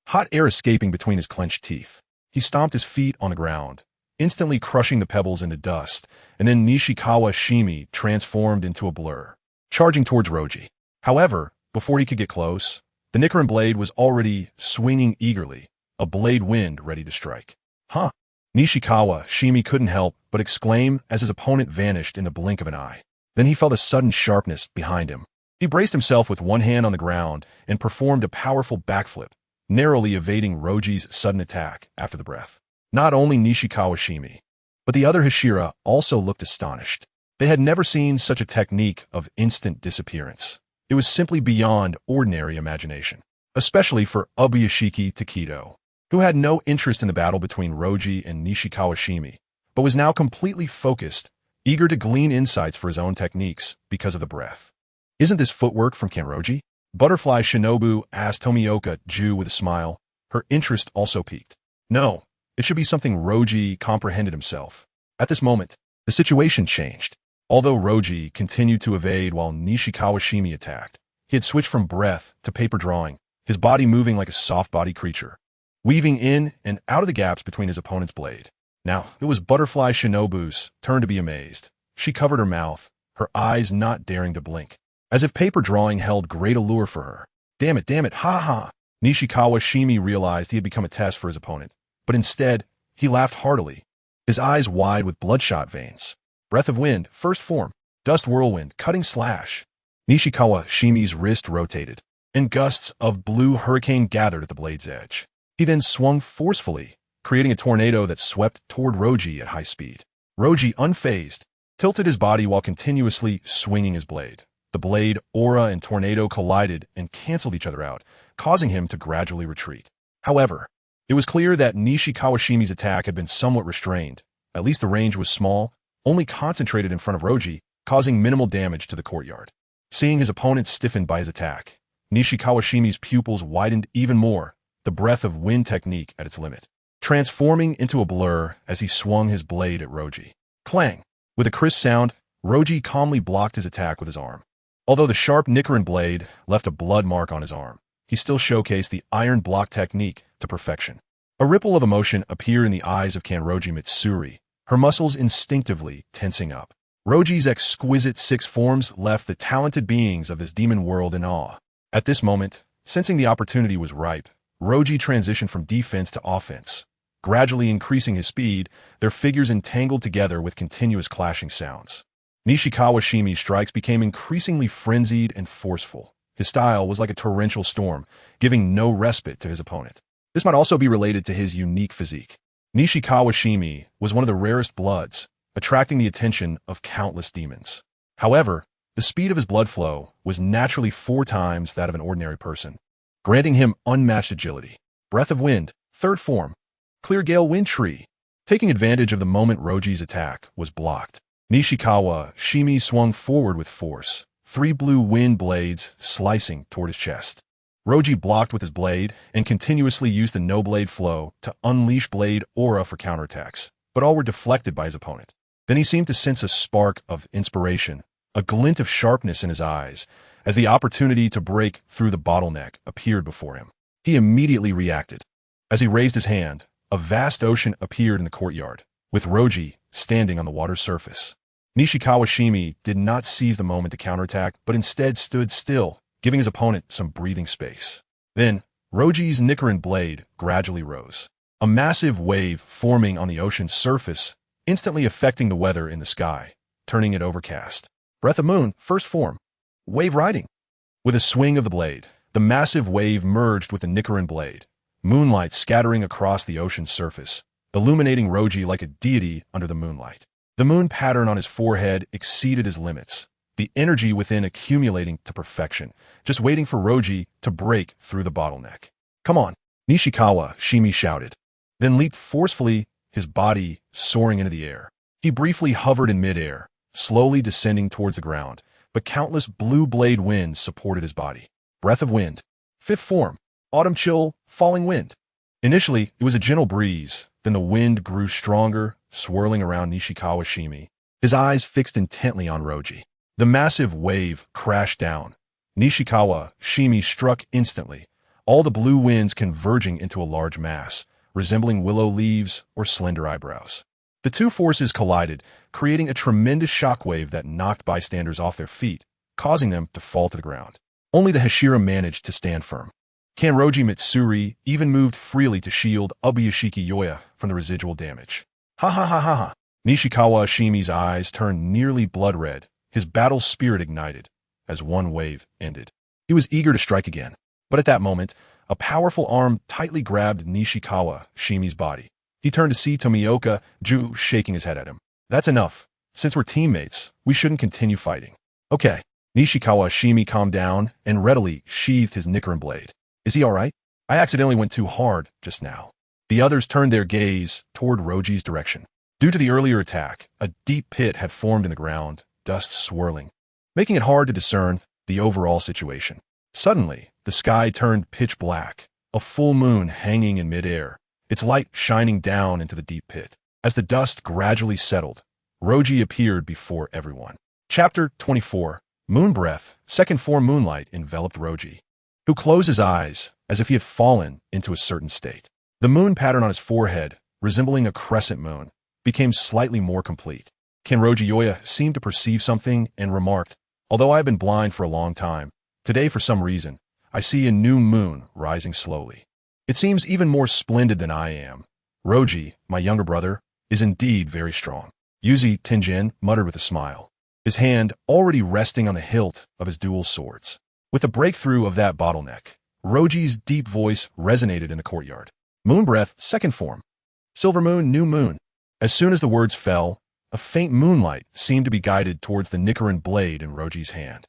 Hot air escaping between his clenched teeth. He stomped his feet on the ground, instantly crushing the pebbles into dust, and then Nishikawa Shimi transformed into a blur, charging towards Roji. However, before he could get close, the Nichiren blade was already swinging eagerly, a blade wind ready to strike. "Huh!" Nishikawa Shimi couldn't help but exclaim as his opponent vanished in the blink of an eye. Then he felt a sudden sharpness behind him. He braced himself with one hand on the ground and performed a powerful backflip, narrowly evading Roji's sudden attack after the breath. Not only Nishikawa Shimi, But the other Hashira also looked astonished. They had never seen such a technique of instant disappearance. It was simply beyond ordinary imagination, especially for Ubuyashiki Takedo, who had no interest in the battle between Roji and Nishikawa Shimi, but was now completely focused, eager to glean insights for his own techniques because of the breath. Isn't this footwork from Kanroji? Butterfly Shinobu asked Tomioka Ju with a smile. Her interest also piqued. No, it should be something Roji comprehended himself. At this moment, the situation changed. Although Roji continued to evade while Nishikawa Shimi attacked, he had switched from breath to paper drawing, his body moving like a soft-bodied creature, weaving in and out of the gaps between his opponent's blade. Now, it was Butterfly Shinobu's turn to be amazed. She covered her mouth, her eyes not daring to blink, as if paper drawing held great allure for her. Damn it, ha ha! Nishikawa Shimi realized he had become a test for his opponent, but instead, he laughed heartily, his eyes wide with bloodshot veins. Breath of Wind, first form, Dust Whirlwind, Cutting Slash. Nishikawa Shimi's wrist rotated, and gusts of blue hurricane gathered at the blade's edge. He then swung forcefully, creating a tornado that swept toward Roji at high speed. Roji, unfazed, tilted his body while continuously swinging his blade. The blade, aura, and tornado collided and canceled each other out, causing him to gradually retreat. However, it was clear that Nishikawa Shimi's attack had been somewhat restrained. At least the range was small, only concentrated in front of Roji, causing minimal damage to the courtyard. Seeing his opponent stiffened by his attack, Nishikawa Shimi's pupils widened even more, the breath of wind technique at its limit, transforming into a blur as he swung his blade at Roji. Clang! With a crisp sound, Roji calmly blocked his attack with his arm. Although the sharp Nichiren blade left a blood mark on his arm, he still showcased the iron block technique to perfection. A ripple of emotion appeared in the eyes of Kanroji Mitsuri, her muscles instinctively tensing up. Roji's exquisite six forms left the talented beings of this demon world in awe. At this moment, sensing the opportunity was ripe, Roji transitioned from defense to offense. Gradually increasing his speed, their figures entangled together with continuous clashing sounds. Nishikawa Shimi's strikes became increasingly frenzied and forceful. His style was like a torrential storm, giving no respite to his opponent. This might also be related to his unique physique. Nishikawa Shimi was one of the rarest bloods, attracting the attention of countless demons. However, the speed of his blood flow was naturally 4 times that of an ordinary person, granting him unmatched agility. Breath of Wind, third form, Clear Gale Wind Tree. Taking advantage of the moment Roji's attack was blocked, Nishikawa Shimi swung forward with force, 3 blue wind blades slicing toward his chest. Roji blocked with his blade and continuously used the no-blade flow to unleash blade aura for counterattacks, but all were deflected by his opponent. Then he seemed to sense a spark of inspiration, a glint of sharpness in his eyes, as the opportunity to break through the bottleneck appeared before him. He immediately reacted. As he raised his hand, a vast ocean appeared in the courtyard, with Roji standing on the water's surface. Nishikawa Shimi did not seize the moment to counterattack, but instead stood still, giving his opponent some breathing space. Then, Roji's Nichiren blade gradually rose, a massive wave forming on the ocean's surface, instantly affecting the weather in the sky, turning it overcast. Breath of Moon, first form, Wave Riding. With a swing of the blade, the massive wave merged with the Nichiren blade, moonlight scattering across the ocean's surface, illuminating Roji like a deity under the moonlight. The moon pattern on his forehead exceeded his limits, the energy within accumulating to perfection, just waiting for Roji to break through the bottleneck. Come on, Nishikawa Shimi shouted, then leaped forcefully, his body soaring into the air. He briefly hovered in midair, slowly descending towards the ground, but countless blue blade winds supported his body. Breath of Wind, fifth form, Autumn Chill, Falling Wind. Initially, it was a gentle breeze, then the wind grew stronger, swirling around Nishikawa Shimi, his eyes fixed intently on Roji. The massive wave crashed down. Nishikawa Shimi struck instantly, all the blue winds converging into a large mass, resembling willow leaves or slender eyebrows. The two forces collided, creating a tremendous shockwave that knocked bystanders off their feet, causing them to fall to the ground. Only the Hashira managed to stand firm. Kanroji Mitsuri even moved freely to shield Ubuyashiki Yoya from the residual damage. Ha ha ha ha ha! Nishikawa Shimi's eyes turned nearly blood red, his battle spirit ignited, as one wave ended. He was eager to strike again, but at that moment, a powerful arm tightly grabbed Nishikawa Shimi's body. He turned to see Tomioka Ju shaking his head at him. That's enough. Since we're teammates, we shouldn't continue fighting. Okay. Nishikawa Shimi calmed down and readily sheathed his Nichiren blade. Is he alright? I accidentally went too hard just now. The others turned their gaze toward Roji's direction. Due to the earlier attack, a deep pit had formed in the ground, dust swirling, making it hard to discern the overall situation. Suddenly, the sky turned pitch black, a full moon hanging in midair, its light shining down into the deep pit. As the dust gradually settled, Roji appeared before everyone. Chapter 24. Moon Breath. Second form moonlight enveloped Roji, who closed his eyes as if he had fallen into a certain state. The moon pattern on his forehead, resembling a crescent moon, became slightly more complete. Kenroji Yoya seemed to perceive something and remarked, although I have been blind for a long time, today for some reason, I see a new moon rising slowly. It seems even more splendid than I am. Roji, my younger brother, is indeed very strong. Yuzi Tenjin muttered with a smile, his hand already resting on the hilt of his dual swords. With the breakthrough of that bottleneck, Roji's deep voice resonated in the courtyard. Moon Breath, second form. Silver moon, new moon. As soon as the words fell, a faint moonlight seemed to be guided towards the Nichiren blade in Roji's hand.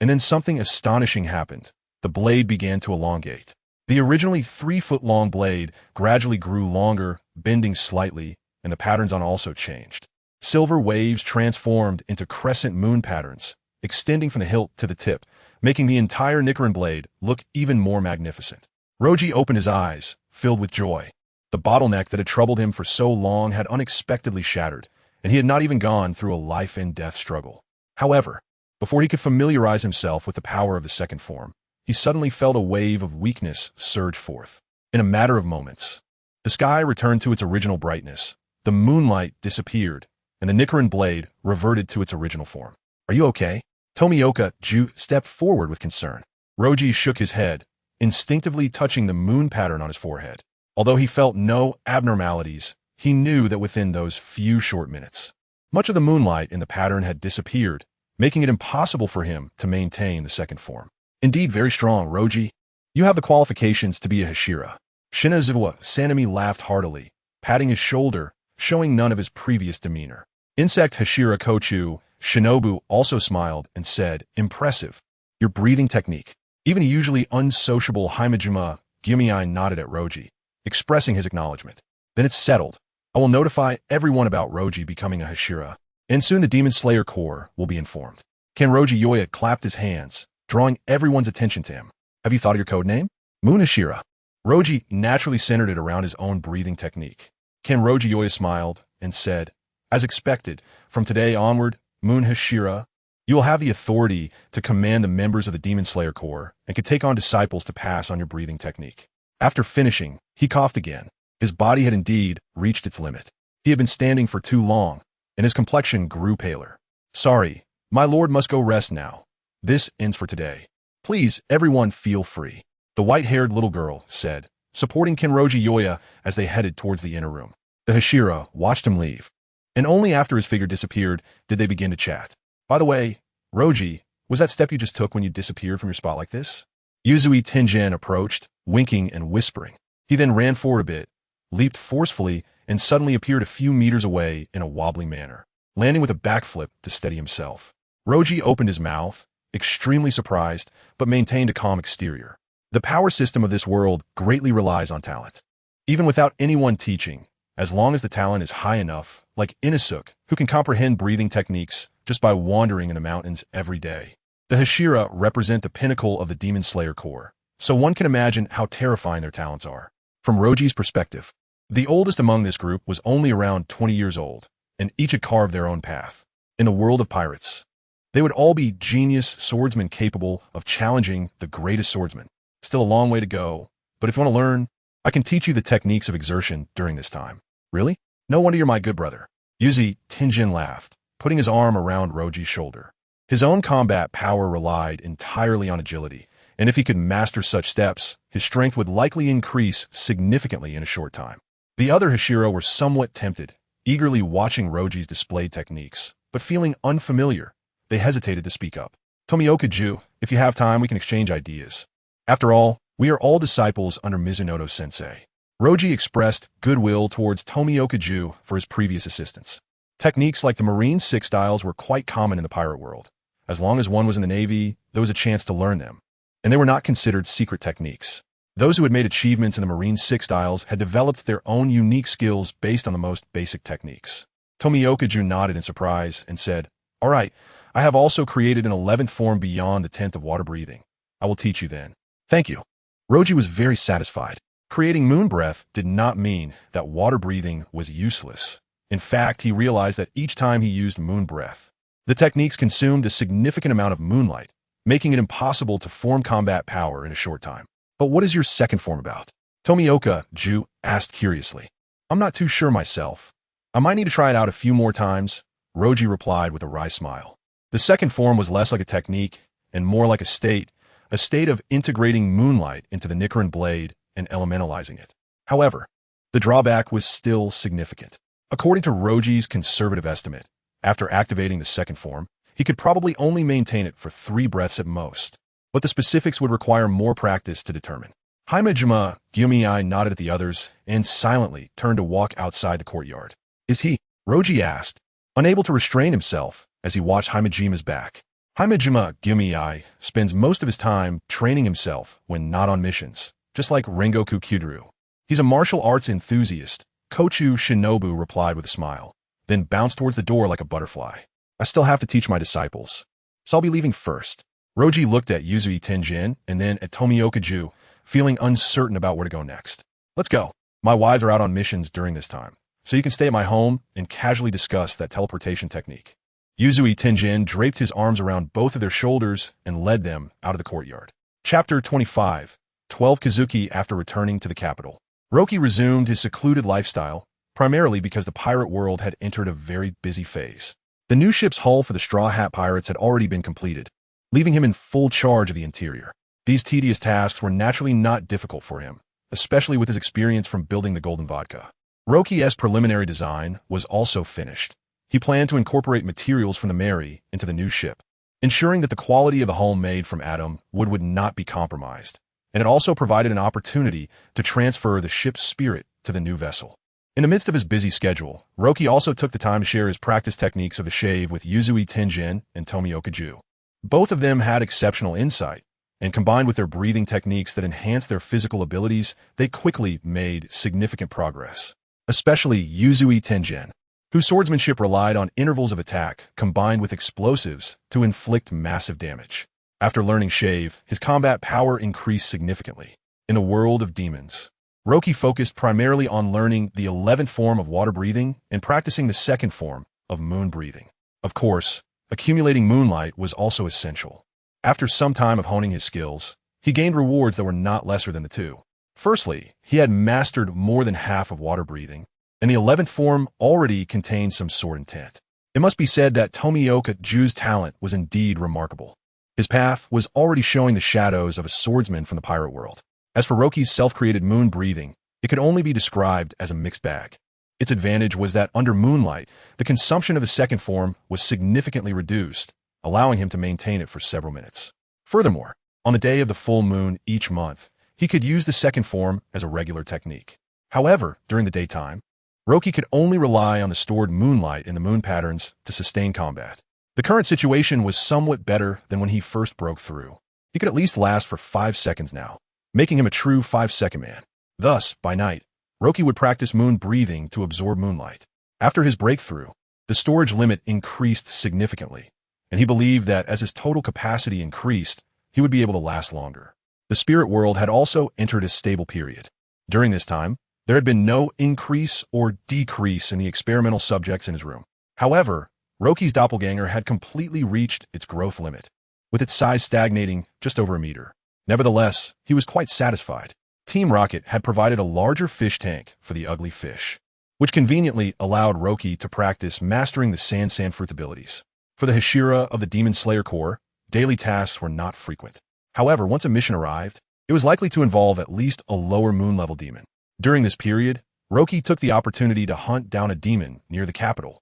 And then something astonishing happened. The blade began to elongate. The originally 3-foot-long blade gradually grew longer, bending slightly, and the patterns on also changed. Silver waves transformed into crescent moon patterns, extending from the hilt to the tip, making the entire Nichiren blade look even more magnificent. Roji opened his eyes, filled with joy. The bottleneck that had troubled him for so long had unexpectedly shattered, and he had not even gone through a life-and-death struggle. However, before he could familiarize himself with the power of the second form, he suddenly felt a wave of weakness surge forth. In a matter of moments, the sky returned to its original brightness, the moonlight disappeared, and the Nichiren blade reverted to its original form. Are you okay? Tomioka Ju stepped forward with concern. Roji shook his head, instinctively touching the moon pattern on his forehead. Although he felt no abnormalities, he knew that within those few short minutes, much of the moonlight in the pattern had disappeared, making it impossible for him to maintain the second form. Indeed very strong, Roji. You have the qualifications to be a Hashira. Shinazuwa Sanemi laughed heartily, patting his shoulder, showing none of his previous demeanor. Insect Hashira Kochu Shinobu also smiled and said, impressive. Your breathing technique. Even a usually unsociable Himejima Gyumei nodded at Roji, expressing his acknowledgement. Then it's settled. I will notify everyone about Roji becoming a Hashira, and soon the Demon Slayer Corps will be informed. Kenroji Yoya clapped his hands, drawing everyone's attention to him. Have you thought of your code name? Moon Hashira. Roji naturally centered it around his own breathing technique. Kenroji Yoya smiled and said, as expected, from today onward, Moon Hashira, you will have the authority to command the members of the Demon Slayer Corps and can take on disciples to pass on your breathing technique. After finishing, he coughed again. His body had indeed reached its limit. He had been standing for too long, and his complexion grew paler. Sorry, my lord must go rest now. This ends for today. Please, everyone feel free. The white-haired little girl said, supporting Kenroji Yoya as they headed towards the inner room. The Hashira watched him leave, and only after his figure disappeared did they begin to chat. By the way, Roji, was that step you just took when you disappeared from your spot like this? Yuzui Tenjin approached, winking and whispering. He then ran forward a bit, leaped forcefully, and suddenly appeared a few meters away in a wobbly manner, landing with a backflip to steady himself. Roji opened his mouth, extremely surprised, but maintained a calm exterior. The power system of this world greatly relies on talent. Even without anyone teaching, as long as the talent is high enough, like Inosuk, who can comprehend breathing techniques just by wandering in the mountains every day. The Hashira represent the pinnacle of the Demon Slayer Corps, so one can imagine how terrifying their talents are. From Roji's perspective, the oldest among this group was only around 20 years old, and each had carved their own path. In the world of pirates, they would all be genius swordsmen capable of challenging the greatest swordsman. Still a long way to go, but if you want to learn, I can teach you the techniques of exertion during this time. Really? No wonder you're my good brother. Yuzi Tenjin laughed, putting his arm around Roji's shoulder. His own combat power relied entirely on agility, and if he could master such steps, his strength would likely increase significantly in a short time. The other Hashira were somewhat tempted, eagerly watching Roji's displayed techniques, but feeling unfamiliar, they hesitated to speak up. Tomioka Ju, if you have time, we can exchange ideas. After all, we are all disciples under Mizunoto-sensei. Roji expressed goodwill towards Tomioka Ju for his previous assistance. Techniques like the Marine Six styles were quite common in the pirate world. As long as one was in the Navy, there was a chance to learn them. And they were not considered secret techniques. Those who had made achievements in the Marine Six styles had developed their own unique skills based on the most basic techniques. Tomioka Ju nodded in surprise and said, "All right, I have also created an 11th form beyond the 10th of water breathing. I will teach you then." "Thank you." Roji was very satisfied. Creating moon breath did not mean that water breathing was useless. In fact, he realized that each time he used moon breath, the techniques consumed a significant amount of moonlight, making it impossible to form combat power in a short time. "But what is your second form about?" Tomioka Ju asked curiously. "I'm not too sure myself. I might need to try it out a few more times," Roji replied with a wry smile. The second form was less like a technique and more like a state of integrating moonlight into the Nicaran blade and elementalizing it. However, the drawback was still significant. According to Roji's conservative estimate, after activating the second form, he could probably only maintain it for 3 breaths at most, but the specifics would require more practice to determine. Himejima Gyumi nodded at the others and silently turned to walk outside the courtyard. "Is he?" Roji asked, unable to restrain himself as he watched Himejima's back. Himejima Gyumi spends most of his time training himself when not on missions, just like Rengoku Kyudru. "He's a martial arts enthusiast," Kochu Shinobu replied with a smile, then bounced towards the door like a butterfly. "I still have to teach my disciples, so I'll be leaving first." Roji looked at Yuzui Tenjin and then at Tomioka Ju, feeling uncertain about where to go next. "Let's go. My wives are out on missions during this time, so you can stay at my home and casually discuss that teleportation technique." Yuzui Tenjin draped his arms around both of their shoulders and led them out of the courtyard. Chapter 25. 12 Kazuki after returning to the capital. Roki resumed his secluded lifestyle, primarily because the pirate world had entered a very busy phase. The new ship's hull for the Straw Hat Pirates had already been completed, leaving him in full charge of the interior. These tedious tasks were naturally not difficult for him, especially with his experience from building the Golden Vodka. Roki's preliminary design was also finished. He planned to incorporate materials from the Mary into the new ship, ensuring that the quality of the hull made from Atom would not be compromised, and it also provided an opportunity to transfer the ship's spirit to the new vessel. In the midst of his busy schedule, Roki also took the time to share his practice techniques of the shave with Yuzui Tenjin and Tomioka Ju. Both of them had exceptional insight, and combined with their breathing techniques that enhanced their physical abilities, they quickly made significant progress. Especially Yuzui Tenjin, whose swordsmanship relied on intervals of attack combined with explosives to inflict massive damage. After learning shave, his combat power increased significantly. In the world of demons, Roki focused primarily on learning the 11th form of water breathing and practicing the second form of moon breathing. Of course, accumulating moonlight was also essential. After some time of honing his skills, he gained rewards that were not lesser than the two. Firstly, he had mastered more than half of water breathing, and the 11th form already contained some sword intent. It must be said that Tomioka Ju's talent was indeed remarkable. His path was already showing the shadows of a swordsman from the pirate world. As for Roki's self-created moon breathing, it could only be described as a mixed bag. Its advantage was that under moonlight, the consumption of the second form was significantly reduced, allowing him to maintain it for several minutes. Furthermore, on the day of the full moon each month, he could use the second form as a regular technique. However, during the daytime, Roki could only rely on the stored moonlight in the moon patterns to sustain combat. The current situation was somewhat better than when he first broke through. He could at least last for 5 seconds now, making him a true 5-second man. Thus, by night, Roki would practice moon breathing to absorb moonlight. After his breakthrough, the storage limit increased significantly, and he believed that as his total capacity increased, he would be able to last longer. The spirit world had also entered a stable period. During this time, there had been no increase or decrease in the experimental subjects in his room. However, Roki's doppelganger had completely reached its growth limit, with its size stagnating just over a meter. Nevertheless, he was quite satisfied. Team Rocket had provided a larger fish tank for the ugly fish, which conveniently allowed Roki to practice mastering the Sand Fruit abilities. For the Hashira of the Demon Slayer Corps, daily tasks were not frequent. However, once a mission arrived, it was likely to involve at least a lower moon-level demon. During this period, Roki took the opportunity to hunt down a demon near the capital.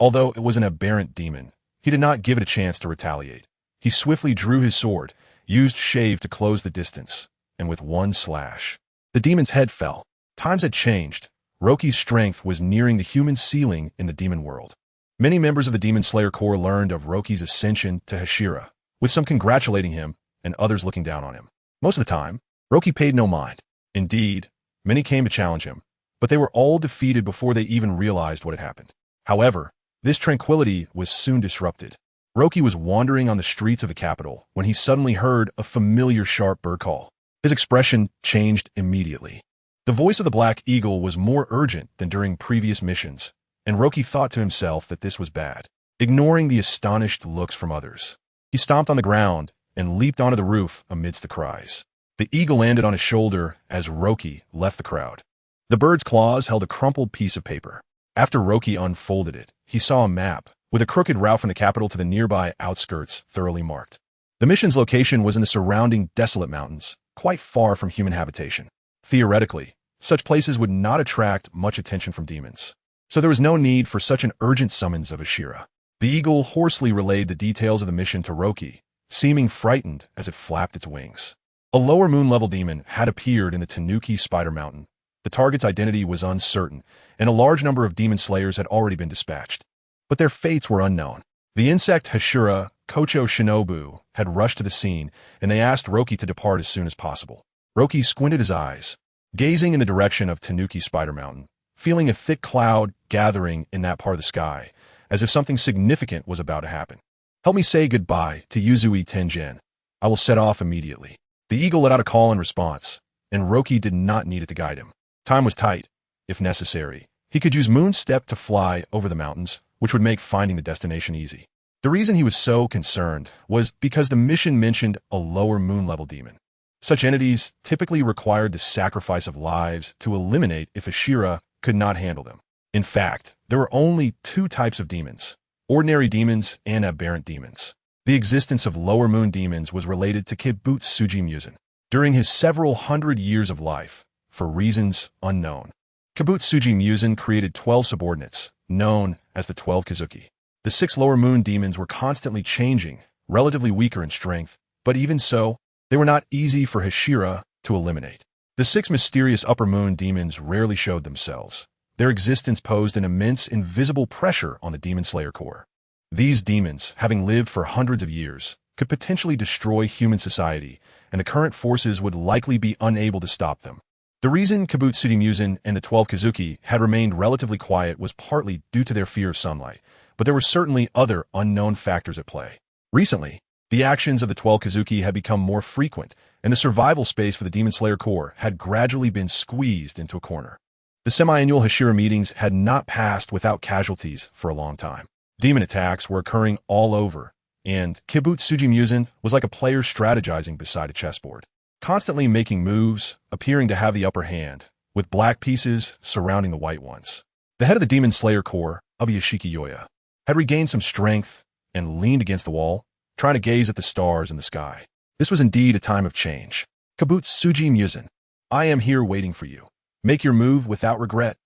Although it was an aberrant demon, he did not give it a chance to retaliate. He swiftly drew his sword, used shave to close the distance, and with one slash, the demon's head fell. Times had changed. Roki's strength was nearing the human ceiling in the demon world. Many members of the Demon Slayer Corps learned of Roki's ascension to Hashira, with some congratulating him and others looking down on him. Most of the time, Roki paid no mind. Indeed, many came to challenge him, but they were all defeated before they even realized what had happened. However, this tranquility was soon disrupted. Roki was wandering on the streets of the capital when he suddenly heard a familiar sharp bird call. His expression changed immediately. The voice of the Black Eagle was more urgent than during previous missions, and Roki thought to himself that this was bad. Ignoring the astonished looks from others, he stomped on the ground and leaped onto the roof amidst the cries. The eagle landed on his shoulder as Roki left the crowd. The bird's claws held a crumpled piece of paper. After Roki unfolded it, he saw a map with a crooked route from the capital to the nearby outskirts thoroughly marked. The mission's location was in the surrounding desolate mountains, quite far from human habitation. Theoretically, such places would not attract much attention from demons, so there was no need for such an urgent summons of Hashira. The eagle hoarsely relayed the details of the mission to Roki, seeming frightened as it flapped its wings. A lower moon-level demon had appeared in the Tanuki Spider Mountain. The target's identity was uncertain, and a large number of demon slayers had already been dispatched. But their fates were unknown. The insect Hashira, Kocho Shinobu, had rushed to the scene, and they asked Roki to depart as soon as possible. Roki squinted his eyes, gazing in the direction of Tanuki Spider Mountain, feeling a thick cloud gathering in that part of the sky, as if something significant was about to happen. Help me say goodbye to Yuzui Tenjin. I will set off immediately. The eagle let out a call in response, and Roki did not need it to guide him. Time was tight. If necessary, he could use Moonstep to fly over the mountains, which would make finding the destination easy. The reason he was so concerned was because the mission mentioned a lower moon-level demon. Such entities typically required the sacrifice of lives to eliminate if Hashira could not handle them. In fact, there were only two types of demons: ordinary demons and aberrant demons. The existence of lower moon demons was related to QiBlocks during his several hundred years of life, for reasons unknown. QiBlocks created 12 subordinates, known as the 12 Kizuki. The 6 lower moon demons were constantly changing, relatively weaker in strength, but even so, they were not easy for Hashira to eliminate. The 6 mysterious upper moon demons rarely showed themselves. Their existence posed an immense invisible pressure on the Demon Slayer Corps. These demons, having lived for hundreds of years, could potentially destroy human society, and the current forces would likely be unable to stop them. The reason QiBlocks and the 12 Kizuki had remained relatively quiet was partly due to their fear of sunlight, but there were certainly other unknown factors at play. Recently, the actions of the 12 Kizuki had become more frequent, and the survival space for the Demon Slayer Corps had gradually been squeezed into a corner. The semi-annual Hashira meetings had not passed without casualties for a long time. Demon attacks were occurring all over, and QiBlocks was like a player strategizing beside a chessboard, constantly making moves, appearing to have the upper hand, with black pieces surrounding the white ones. The head of the Demon Slayer Corps, Abiyashiki Yoya, had regained some strength and leaned against the wall, trying to gaze at the stars in the sky. This was indeed a time of change. QiBlocks, I am here waiting for you. Make your move without regret.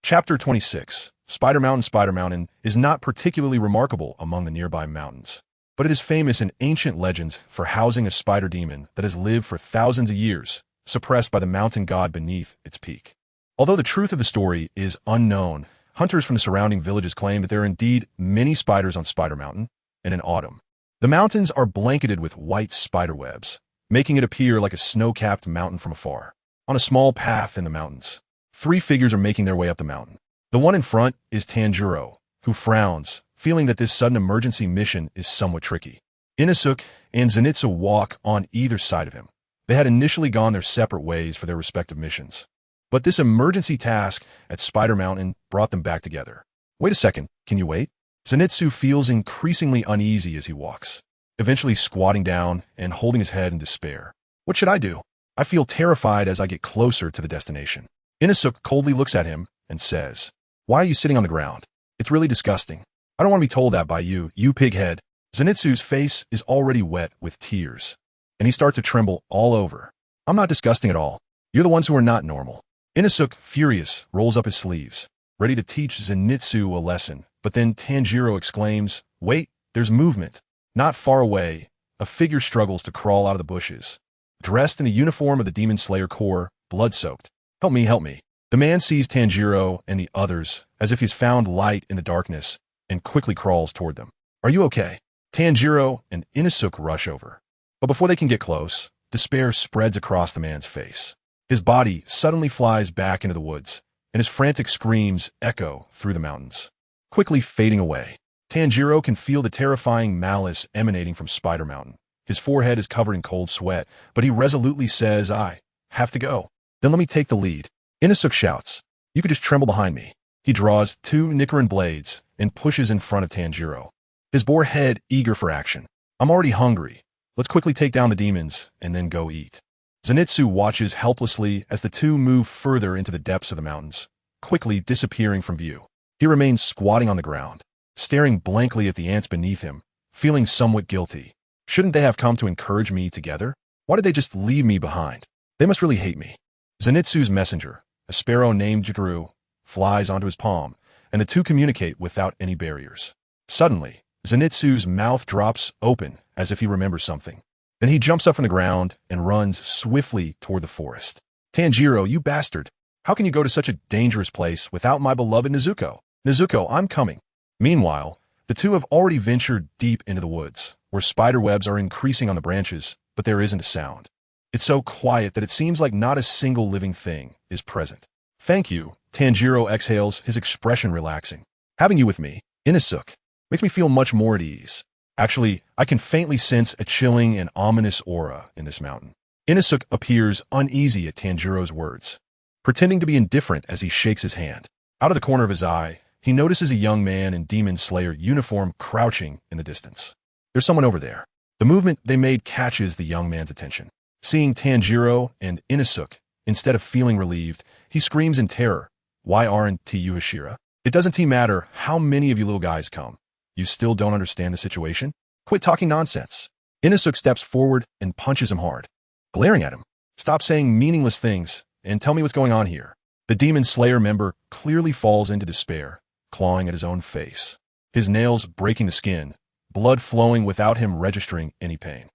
Chapter 26. Spider Mountain is not particularly remarkable among the nearby mountains, but it is famous in ancient legends for housing a spider demon that has lived for thousands of years, suppressed by the mountain god beneath its peak. Although the truth of the story is unknown, hunters from the surrounding villages claim that there are indeed many spiders on Spider Mountain, and in autumn, the mountains are blanketed with white spider webs, making it appear like a snow-capped mountain from afar. On a small path in the mountains, 3 figures are making their way up the mountain. The one in front is Tanjiro, who frowns, feeling that this sudden emergency mission is somewhat tricky. Inosuke and Zenitsu walk on either side of him. They had initially gone their separate ways for their respective missions, but this emergency task at Spider Mountain brought them back together. Wait a second, can you wait? Zenitsu feels increasingly uneasy as he walks, eventually squatting down and holding his head in despair. What should I do? I feel terrified as I get closer to the destination. Inosuke coldly looks at him and says, Why are you sitting on the ground? It's really disgusting. I don't want to be told that by you, you pighead. Zenitsu's face is already wet with tears, and he starts to tremble all over. I'm not disgusting at all. You're the ones who are not normal. Inosuke, furious, rolls up his sleeves, ready to teach Zenitsu a lesson, but then Tanjiro exclaims, Wait, there's movement. Not far away, a figure struggles to crawl out of the bushes. Dressed in the uniform of the Demon Slayer Corps, blood-soaked, Help me, help me. The man sees Tanjiro and the others as if he's found light in the darkness and quickly crawls toward them. Are you okay? Tanjiro and Inosuke rush over. But before they can get close, despair spreads across the man's face. His body suddenly flies back into the woods, and his frantic screams echo through the mountains. Quickly fading away, Tanjiro can feel the terrifying malice emanating from Spider Mountain. His forehead is covered in cold sweat, but he resolutely says, I have to go. Then let me take the lead. Inosuke shouts, you could just tremble behind me. He draws 2 Nichiren blades and pushes in front of Tanjiro, his boar head eager for action. I'm already hungry. Let's quickly take down the demons and then go eat. Zenitsu watches helplessly as the two move further into the depths of the mountains, quickly disappearing from view. He remains squatting on the ground, staring blankly at the ants beneath him, feeling somewhat guilty. Shouldn't they have come to encourage me together? Why did they just leave me behind? They must really hate me. Zenitsu's messenger, a sparrow named Jiguru, flies onto his palm, and the two communicate without any barriers. Suddenly, Zenitsu's mouth drops open as if he remembers something. Then he jumps up from the ground and runs swiftly toward the forest. Tanjiro, you bastard! How can you go to such a dangerous place without my beloved Nezuko? Nezuko, I'm coming. Meanwhile, the two have already ventured deep into the woods, where spider webs are increasing on the branches, but there isn't a sound. It's so quiet that it seems like not a single living thing is present. Thank you, Tanjiro exhales, his expression relaxing. Having you with me, Inosuke, makes me feel much more at ease. Actually, I can faintly sense a chilling and ominous aura in this mountain. Inosuke appears uneasy at Tanjiro's words, pretending to be indifferent as he shakes his hand. Out of the corner of his eye, he notices a young man in Demon Slayer uniform crouching in the distance. There's someone over there. The movement they made catches the young man's attention. Seeing Tanjiro and Inosuke, instead of feeling relieved, he screams in terror, Why aren't you Hashira? It doesn't matter how many of you little guys come. You still don't understand the situation? Quit talking nonsense. Inosuke steps forward and punches him hard, glaring at him. Stop saying meaningless things and tell me what's going on here. The Demon Slayer member clearly falls into despair, clawing at his own face, his nails breaking the skin, blood flowing without him registering any pain.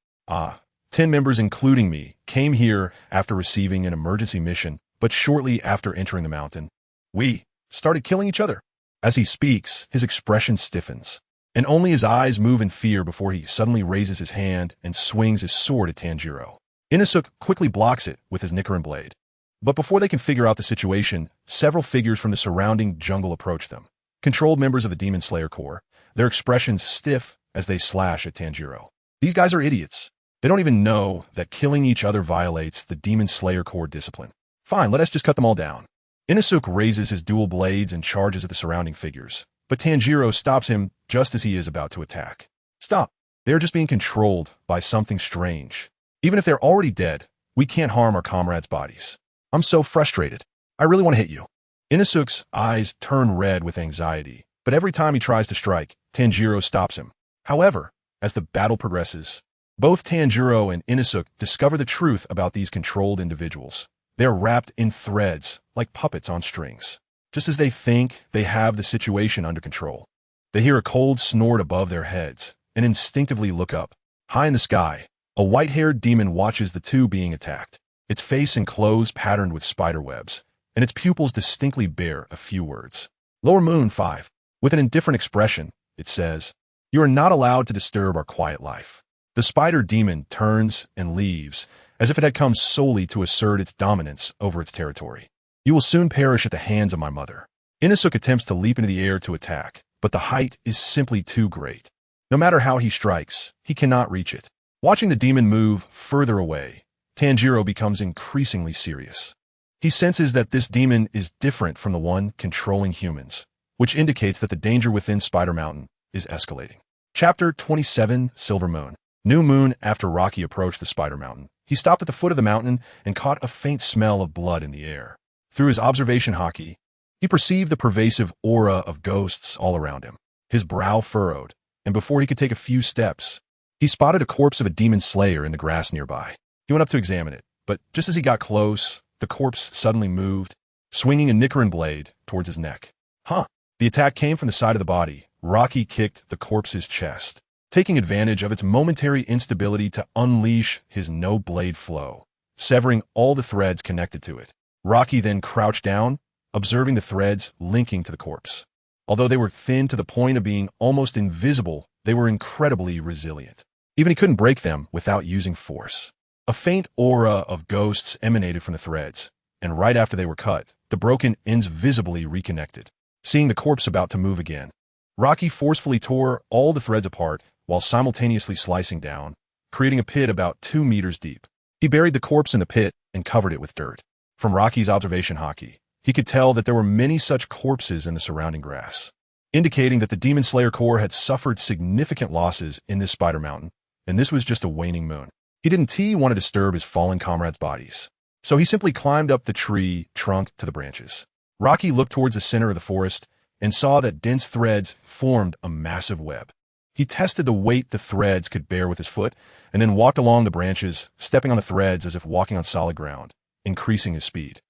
10 members including me came here after receiving an emergency mission, but shortly after entering the mountain, we started killing each other. As he speaks, his expression stiffens, and only his eyes move in fear before he suddenly raises his hand and swings his sword at Tanjiro. Inosuke quickly blocks it with his Nichiren blade. But before they can figure out the situation, several figures from the surrounding jungle approach them. Controlled members of the Demon Slayer Corps, their expressions stiff as they slash at Tanjiro. These guys are idiots. They don't even know that killing each other violates the Demon Slayer Corps discipline. Fine, let us just cut them all down. Inosuke raises his dual blades and charges at the surrounding figures, but Tanjiro stops him just as he is about to attack. Stop. They are just being controlled by something strange. Even if they're already dead, we can't harm our comrades' bodies. I'm so frustrated. I really want to hit you. Inosuke's eyes turn red with anxiety, but every time he tries to strike, Tanjiro stops him. However, as the battle progresses, both Tanjiro and Inosuke discover the truth about these controlled individuals. They are wrapped in threads, like puppets on strings. Just as they think they have the situation under control, they hear a cold snort above their heads and instinctively look up. High in the sky, a white-haired demon watches the two being attacked, its face and clothes patterned with spider webs, and its pupils distinctly bear a few words. Lower Moon 5. With an indifferent expression, it says, You are not allowed to disturb our quiet life. The spider demon turns and leaves, as if it had come solely to assert its dominance over its territory. You will soon perish at the hands of my mother. Inosuke attempts to leap into the air to attack, but the height is simply too great. No matter how he strikes, he cannot reach it. Watching the demon move further away, Tanjiro becomes increasingly serious. He senses that this demon is different from the one controlling humans, which indicates that the danger within Spider Mountain is escalating. Chapter 27, Silver Moon. New moon after Rocky approached the Spider Mountain. He stopped at the foot of the mountain and caught a faint smell of blood in the air. Through his observation haki, he perceived the pervasive aura of ghosts all around him. His brow furrowed, and before he could take a few steps, he spotted a corpse of a demon slayer in the grass nearby. He went up to examine it, but just as he got close, the corpse suddenly moved, swinging a Nichiren blade towards his neck. The attack came from the side of the body. Rocky kicked the corpse's chest, taking advantage of its momentary instability to unleash his no-blade flow, severing all the threads connected to it. Rocky then crouched down, observing the threads linking to the corpse. Although they were thin to the point of being almost invisible, they were incredibly resilient. Even he couldn't break them without using force. A faint aura of ghosts emanated from the threads, and right after they were cut, the broken ends visibly reconnected. Seeing the corpse about to move again, Rocky forcefully tore all the threads apart while simultaneously slicing down, creating a pit about 2 meters deep. He buried the corpse in the pit and covered it with dirt. From Rocky's observation hockey, he could tell that there were many such corpses in the surrounding grass, indicating that the Demon Slayer Corps had suffered significant losses in this spider mountain, and this was just a waning moon. He didn't want to disturb his fallen comrades' bodies, so he simply climbed up the tree trunk to the branches. Rocky looked towards the center of the forest and saw that dense threads formed a massive web. He tested the weight the threads could bear with his foot, and then walked along the branches, stepping on the threads as if walking on solid ground, increasing his speed.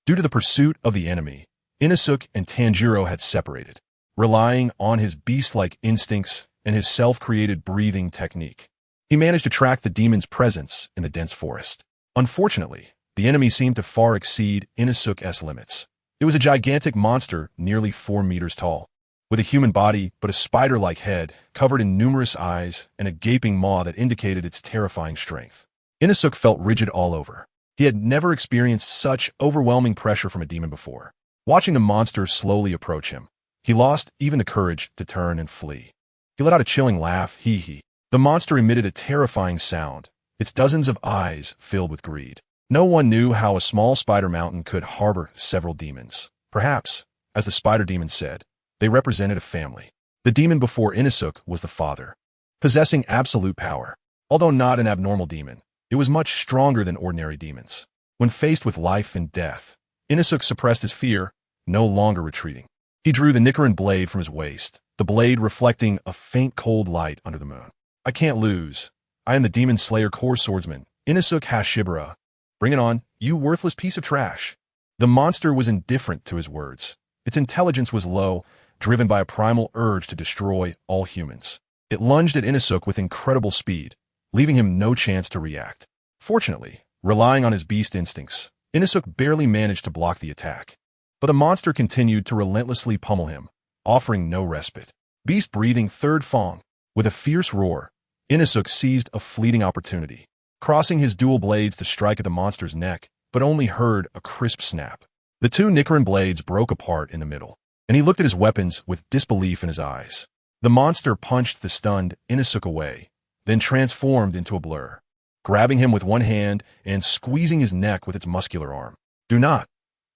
Due to the pursuit of the enemy, Inosuke and Tanjiro had separated, relying on his beast-like instincts and his self-created breathing technique. He managed to track the demon's presence in the dense forest. Unfortunately, the enemy seemed to far exceed Inosuke's limits. It was a gigantic monster nearly 4 meters tall, with a human body but a spider-like head covered in numerous eyes and a gaping maw that indicated its terrifying strength. Inosuke felt rigid all over. He had never experienced such overwhelming pressure from a demon before. Watching the monster slowly approach him, he lost even the courage to turn and flee. He let out a chilling laugh, hee. The monster emitted a terrifying sound, its dozens of eyes filled with greed. No one knew how a small spider mountain could harbor several demons. Perhaps, as the spider demon said, they represented a family. The demon before Inosuke was the father, possessing absolute power. Although not an abnormal demon, it was much stronger than ordinary demons. When faced with life and death, Inosuke suppressed his fear, no longer retreating. He drew the Nichiren blade from his waist, the blade reflecting a faint cold light under the moon. I can't lose. I am the Demon Slayer Corps swordsman, Inosuke Hashibara. Bring it on, you worthless piece of trash. The monster was indifferent to his words. Its intelligence was low, driven by a primal urge to destroy all humans. It lunged at Inosuke with incredible speed, leaving him no chance to react. Fortunately, relying on his beast instincts, Inosuke barely managed to block the attack. But the monster continued to relentlessly pummel him, offering no respite. Beast breathing third Fong. With a fierce roar, Inosuke seized a fleeting opportunity, crossing his dual blades to strike at the monster's neck, but only heard a crisp snap. The 2 Nichiren blades broke apart in the middle, and he looked at his weapons with disbelief in his eyes. The monster punched the stunned Inosuke away, then transformed into a blur, grabbing him with one hand and squeezing his neck with its muscular arm. Do not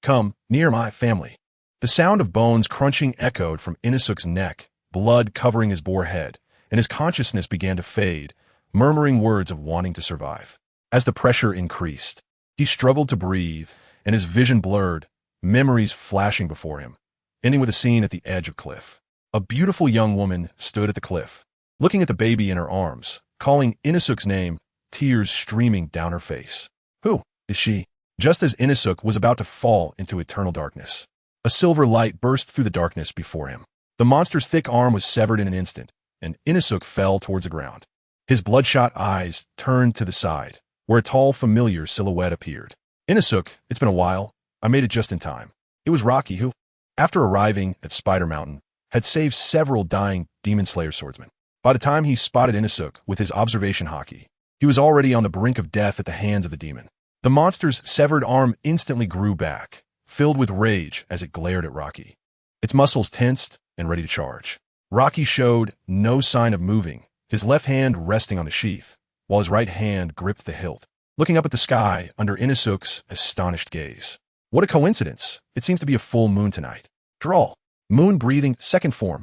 come near my family. The sound of bones crunching echoed from Inosuke's neck, blood covering his boar head, and his consciousness began to fade, murmuring words of wanting to survive. As the pressure increased, he struggled to breathe, and his vision blurred, memories flashing before him, ending with a scene at the edge of cliff. A beautiful young woman stood at the cliff, looking at the baby in her arms, calling Inosuke's name, tears streaming down her face. Who is she? Just as Inosuke was about to fall into eternal darkness, a silver light burst through the darkness before him. The monster's thick arm was severed in an instant, and Inosuke fell towards the ground. His bloodshot eyes turned to the side, where a tall, familiar silhouette appeared. Inosuke, it's been a while. I made it just in time. It was Rocky who, after arriving at Spider Mountain, had saved several dying Demon Slayer swordsmen. By the time he spotted Inosuke with his observation hockey, he was already on the brink of death at the hands of the demon. The monster's severed arm instantly grew back, filled with rage as it glared at Rocky. Its muscles tensed and ready to charge. Rocky showed no sign of moving, his left hand resting on the sheath, while his right hand gripped the hilt, looking up at the sky under Inosuke's astonished gaze. What a coincidence. It seems to be a full moon tonight. Draw. Moon breathing, second form.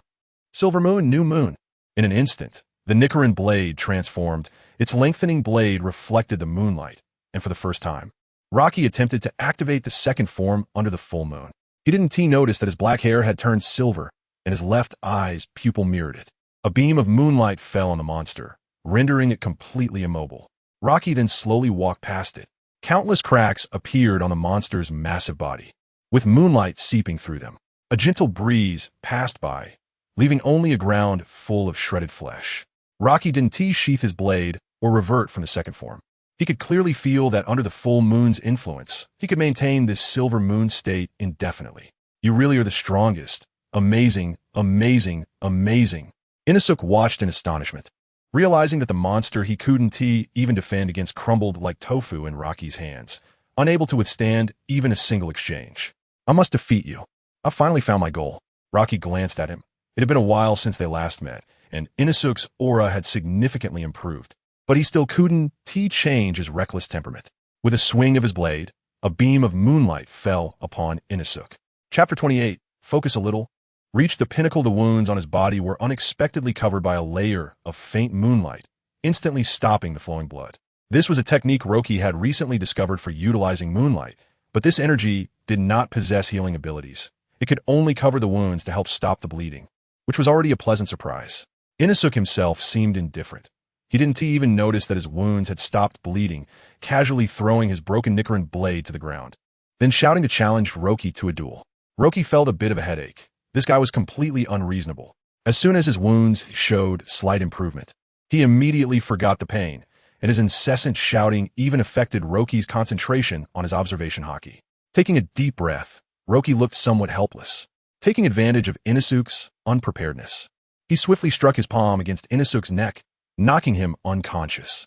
Silver moon, new moon. In an instant, the Nichiren blade transformed. Its lengthening blade reflected the moonlight, and for the first time, Rocky attempted to activate the second form under the full moon. He didn't notice that his black hair had turned silver, and his left eye's pupil mirrored it. A beam of moonlight fell on the monster, rendering it completely immobile. Rocky then slowly walked past it. Countless cracks appeared on the monster's massive body, with moonlight seeping through them. A gentle breeze passed by, leaving only a ground full of shredded flesh. Rocky didn't sheath his blade or revert from the second form. He could clearly feel that under the full moon's influence, he could maintain this silver moon state indefinitely. You really are the strongest. Amazing, amazing, amazing. Inosuke watched in astonishment, realizing that the monster he couldn't even defend against crumbled like tofu in Rocky's hands, unable to withstand even a single exchange. I must defeat you. I finally found my goal. Rocky glanced at him. It had been a while since they last met, and Inosuke's aura had significantly improved, but he still couldn't change his reckless temperament. With a swing of his blade, a beam of moonlight fell upon Inosuke. Chapter 28, Focus a little. Reached the pinnacle. The wounds on his body were unexpectedly covered by a layer of faint moonlight, instantly stopping the flowing blood. This was a technique Rocky had recently discovered for utilizing moonlight, but this energy did not possess healing abilities. It could only cover the wounds to help stop the bleeding, which was already a pleasant surprise. Inosuke himself seemed indifferent. He didn't even notice that his wounds had stopped bleeding, casually throwing his broken Nichiren blade to the ground, then shouting to challenge Rocky to a duel. Rocky felt a bit of a headache. This guy was completely unreasonable. As soon as his wounds showed slight improvement, he immediately forgot the pain, and his incessant shouting even affected Rocky's concentration on his observation haki. Taking a deep breath, Rocky looked somewhat helpless, taking advantage of Inosuke's unpreparedness. He swiftly struck his palm against Inosuke's neck, knocking him unconscious.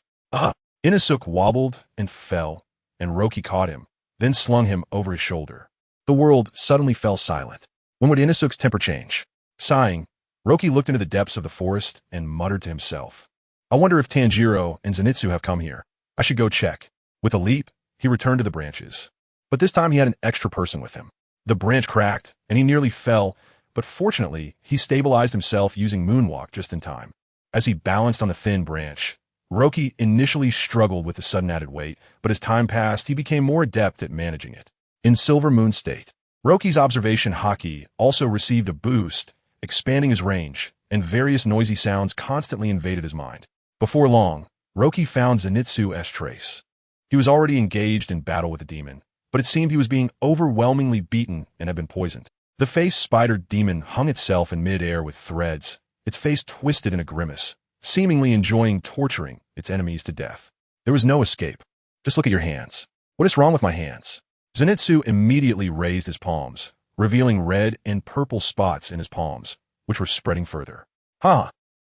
Inosuke wobbled and fell, and Rocky caught him, then slung him over his shoulder. The world suddenly fell silent. When would Inosuke's temper change? Sighing, Rocky looked into the depths of the forest and muttered to himself, I wonder if Tanjiro and Zenitsu have come here. I should go check. With a leap, he returned to the branches. But this time he had an extra person with him. The branch cracked, and he nearly fell, but fortunately, he stabilized himself using Moonwalk just in time. As he balanced on the thin branch, Rocky initially struggled with the sudden added weight, but as time passed, he became more adept at managing it. In Silver Moon State, Roki's observation haki also received a boost, expanding his range, and various noisy sounds constantly invaded his mind. Before long, Rocky found Zenitsu's trace. He was already engaged in battle with a demon, but it seemed he was being overwhelmingly beaten and had been poisoned. The face spider demon hung itself in mid-air with threads, its face twisted in a grimace, seemingly enjoying torturing its enemies to death. There was no escape. Just look at your hands. What is wrong with my hands? Zenitsu immediately raised his palms, revealing red and purple spots in his palms, which were spreading further.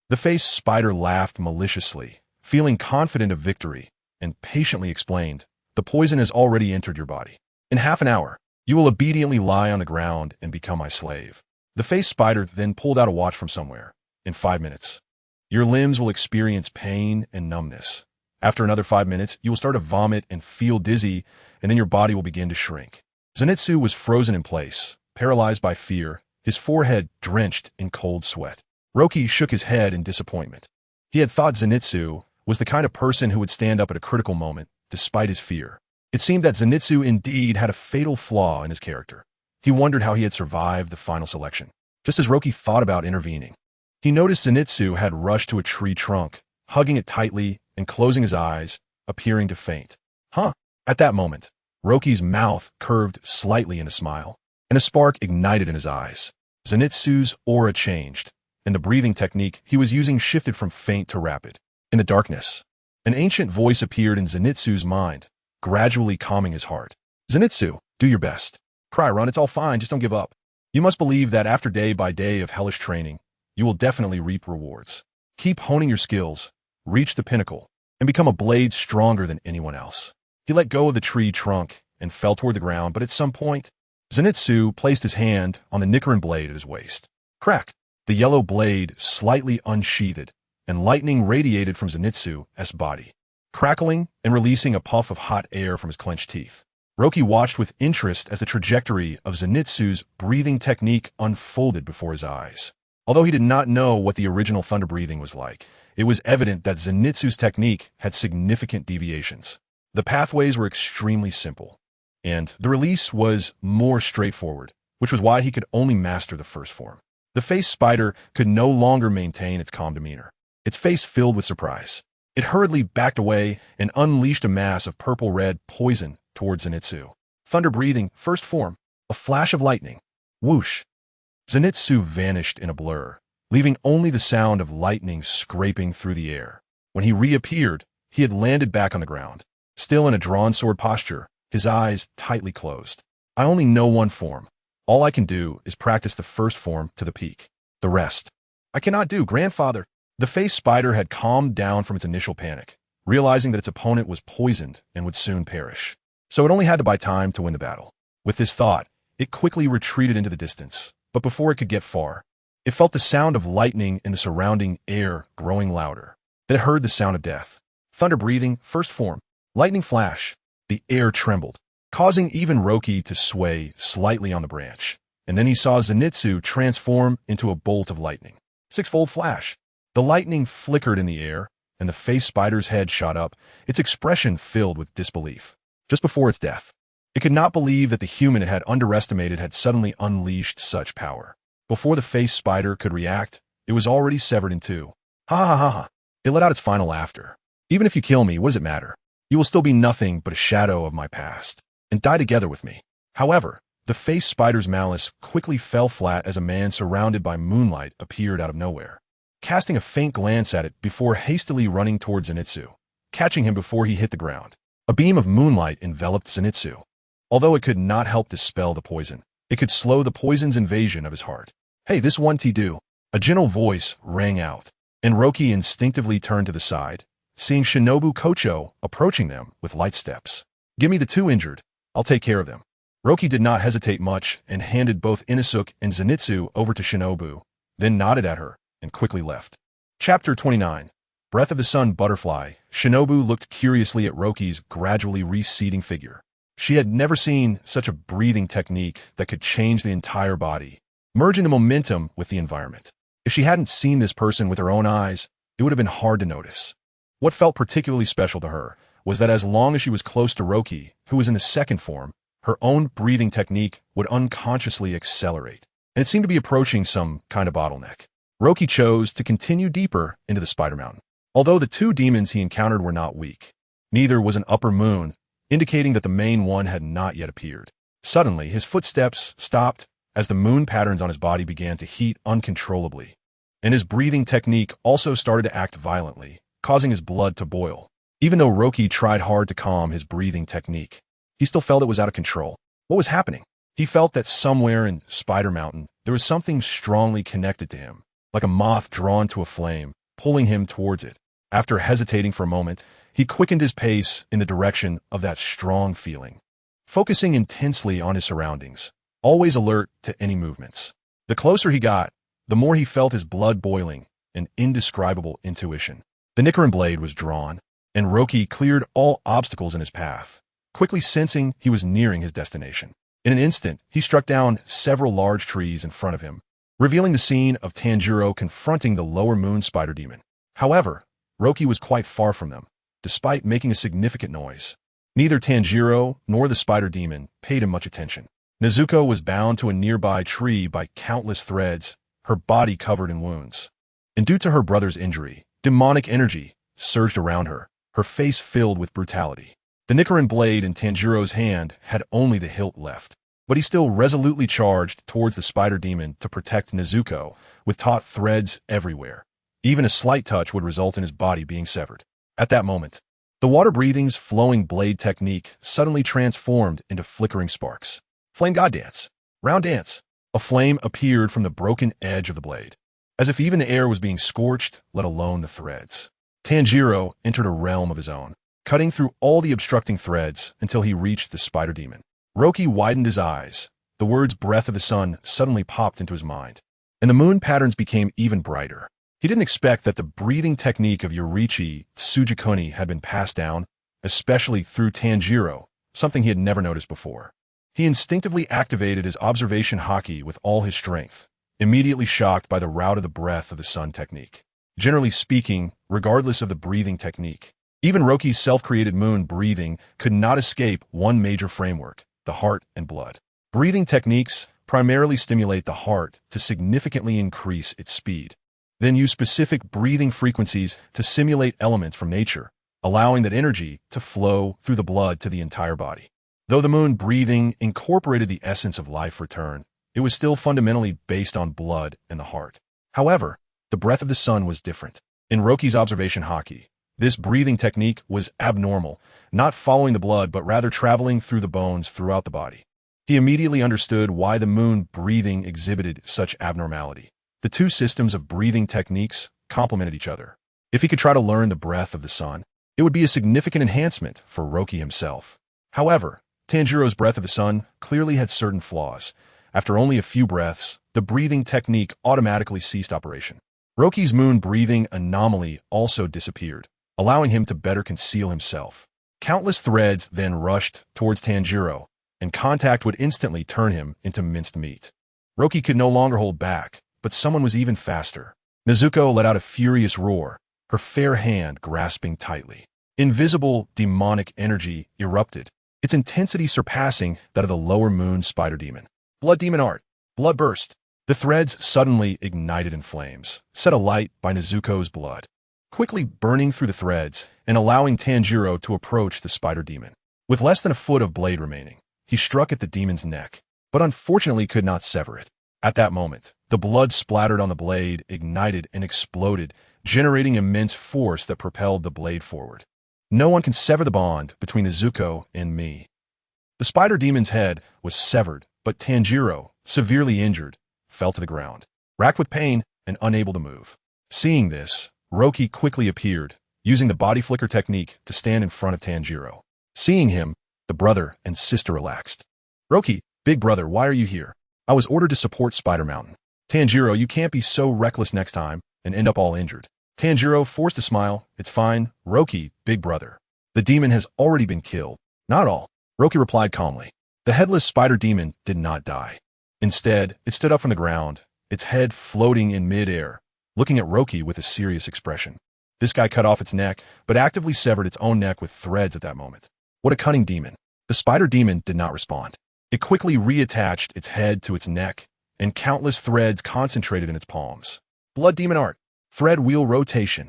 The face spider laughed maliciously, feeling confident of victory, and patiently explained, the poison has already entered your body. In half an hour, you will obediently lie on the ground and become my slave. The face spider then pulled out a watch from somewhere. In 5 minutes, your limbs will experience pain and numbness. After another 5 minutes, you will start to vomit and feel dizzy, and then your body will begin to shrink. Zenitsu was frozen in place, paralyzed by fear, his forehead drenched in cold sweat. Rocky shook his head in disappointment. He had thought Zenitsu was the kind of person who would stand up at a critical moment, despite his fear. It seemed that Zenitsu indeed had a fatal flaw in his character. He wondered how he had survived the final selection. Just as Rocky thought about intervening, he noticed Zenitsu had rushed to a tree trunk, hugging it tightly and closing his eyes, appearing to faint. At that moment, Roki's mouth curved slightly in a smile, and a spark ignited in his eyes. Zenitsu's aura changed, and the breathing technique he was using shifted from faint to rapid. In the darkness, an ancient voice appeared in Zenitsu's mind, gradually calming his heart. Zenitsu, do your best. Cry, run, it's all fine, just don't give up. You must believe that after day by day of hellish training, you will definitely reap rewards. Keep honing your skills, reach the pinnacle, and become a blade stronger than anyone else. He let go of the tree trunk and fell toward the ground, but at some point, Zenitsu placed his hand on the Nichiren blade at his waist. Crack! The yellow blade slightly unsheathed, and lightning radiated from Zenitsu's body, crackling and releasing a puff of hot air from his clenched teeth. Rocky watched with interest as the trajectory of Zenitsu's breathing technique unfolded before his eyes. Although he did not know what the original thunder breathing was like, it was evident that Zenitsu's technique had significant deviations. The pathways were extremely simple, and the release was more straightforward, which was why he could only master the first form. The face spider could no longer maintain its calm demeanor. Its face filled with surprise. It hurriedly backed away and unleashed a mass of purple-red poison towards Zenitsu. Thunder breathing, first form, a flash of lightning. Whoosh! Zenitsu vanished in a blur, leaving only the sound of lightning scraping through the air. When he reappeared, he had landed back on the ground. still in a drawn sword posture, his eyes tightly closed. I only know one form. All I can do is practice the first form to the peak. The rest, I cannot do, grandfather. The face spider had calmed down from its initial panic, realizing that its opponent was poisoned and would soon perish. So it only had to buy time to win the battle. With this thought, it quickly retreated into the distance, but before it could get far, it felt the sound of lightning in the surrounding air growing louder. Then it heard the sound of death. Thunder breathing, first form. Lightning flash. The air trembled, causing even Roki to sway slightly on the branch. And then he saw Zenitsu transform into a bolt of lightning. Sixfold flash. The lightning flickered in the air, and the face spider's head shot up, its expression filled with disbelief. Just before its death, it could not believe that the human it had underestimated had suddenly unleashed such power. Before the face spider could react, it was already severed in two. Ha ha ha ha. It let out its final laughter. Even if you kill me, what does it matter? You will still be nothing but a shadow of my past, and die together with me. However, the face spider's malice quickly fell flat as a man surrounded by moonlight appeared out of nowhere, casting a faint glance at it before hastily running towards Zenitsu, catching him before he hit the ground. A beam of moonlight enveloped Zenitsu. Although it could not help dispel the poison, it could slow the poison's invasion of his heart. Hey, this one do. A gentle voice rang out, and Roki instinctively turned to the side, seeing Shinobu Kocho approaching them with light steps. Give me the two injured. I'll take care of them. Roki did not hesitate much and handed both Inosuke and Zenitsu over to Shinobu, then nodded at her and quickly left. Chapter 29. Breath of the Sun Butterfly. Shinobu looked curiously at Roki's gradually receding figure. She had never seen such a breathing technique that could change the entire body, merging the momentum with the environment. If she hadn't seen this person with her own eyes, it would have been hard to notice. What felt particularly special to her was that as long as she was close to Roki, who was in the second form, her own breathing technique would unconsciously accelerate, and it seemed to be approaching some kind of bottleneck. Roki chose to continue deeper into the Spider Mountain. Although the two demons he encountered were not weak, neither was an upper moon, indicating that the main one had not yet appeared. Suddenly, his footsteps stopped as the moon patterns on his body began to heat uncontrollably, and his breathing technique also started to act violently, causing his blood to boil. Even though Roki tried hard to calm his breathing technique, he still felt it was out of control. What was happening? He felt that somewhere in Spider Mountain, there was something strongly connected to him, like a moth drawn to a flame, pulling him towards it. After hesitating for a moment, he quickened his pace in the direction of that strong feeling, focusing intensely on his surroundings, always alert to any movements. The closer he got, the more he felt his blood boiling, an indescribable intuition. The Nicaran blade was drawn, and Roki cleared all obstacles in his path, quickly sensing he was nearing his destination. In an instant, he struck down several large trees in front of him, revealing the scene of Tanjiro confronting the lower moon spider demon. However, Roki was quite far from them, despite making a significant noise. Neither Tanjiro nor the spider demon paid him much attention. Nezuko was bound to a nearby tree by countless threads, her body covered in wounds. And due to her brother's injury, demonic energy surged around her, her face filled with brutality. The Nicaran blade in Tanjiro's hand had only the hilt left, but he still resolutely charged towards the spider demon to protect Nezuko, with taut threads everywhere. Even a slight touch would result in his body being severed. At that moment, the water-breathing's flowing blade technique suddenly transformed into flickering sparks. Flame God Dance. Round Dance. A flame appeared from the broken edge of the blade, as if even the air was being scorched, let alone the threads. Tanjiro entered a realm of his own, cutting through all the obstructing threads until he reached the spider demon. Roki widened his eyes. The words Breath of the Sun suddenly popped into his mind, and the moon patterns became even brighter. He didn't expect that the breathing technique of Yoriichi Tsujikuni had been passed down, especially through Tanjiro, something he had never noticed before. He instinctively activated his observation haki with all his strength, immediately shocked by the rout of the Breath of the Sun technique. Generally speaking, regardless of the breathing technique, even Roki's self-created moon breathing could not escape one major framework, the heart and blood. Breathing techniques primarily stimulate the heart to significantly increase its speed, then use specific breathing frequencies to simulate elements from nature, allowing that energy to flow through the blood to the entire body. Though the moon breathing incorporated the essence of life return, it was still fundamentally based on blood and the heart. However, the Breath of the Sun was different. In Roki's observation haki, This breathing technique was abnormal, not following the blood but rather traveling through the bones throughout the body. He immediately understood why the moon breathing exhibited such abnormality. The two systems of breathing techniques complemented each other. If he could try to learn the breath of the sun, it would be a significant enhancement for Roki himself. However, Tanjiro's breath of the sun clearly had certain flaws. After only a few breaths, the breathing technique automatically ceased operation. Roki's moon breathing anomaly also disappeared, allowing him to better conceal himself. Countless threads then rushed towards Tanjiro, and contact would instantly turn him into minced meat. Roki could no longer hold back, but someone was even faster. Nezuko let out a furious roar, her fair hand grasping tightly. Invisible, demonic energy erupted, its intensity surpassing that of the lower moon spider demon. Blood demon art. Blood burst. The threads suddenly ignited in flames, set alight by Nezuko's blood, quickly burning through the threads and allowing Tanjiro to approach the spider demon. With less than a foot of blade remaining, he struck at the demon's neck, but unfortunately could not sever it. At that moment, the blood splattered on the blade, ignited and exploded, generating immense force that propelled the blade forward. No one can sever the bond between Nezuko and me. The spider demon's head was severed, but Tanjiro, severely injured, fell to the ground, racked with pain and unable to move. Seeing this, Roki quickly appeared, using the body flicker technique to stand in front of Tanjiro. Seeing him, the brother and sister relaxed. Roki, big brother, why are you here? I was ordered to support Spider Mountain. Tanjiro, you can't be so reckless next time and end up all injured. Tanjiro forced a smile. It's fine, Roki, big brother. The demon has already been killed. Not all. Roki replied calmly. The headless spider demon did not die. Instead, it stood up from the ground, its head floating in mid-air, looking at Roki with a serious expression. This guy cut off its neck, but actively severed its own neck with threads at that moment. What a cunning demon. The spider demon did not respond. It quickly reattached its head to its neck, and countless threads concentrated in its palms. Blood demon art. Thread wheel rotation.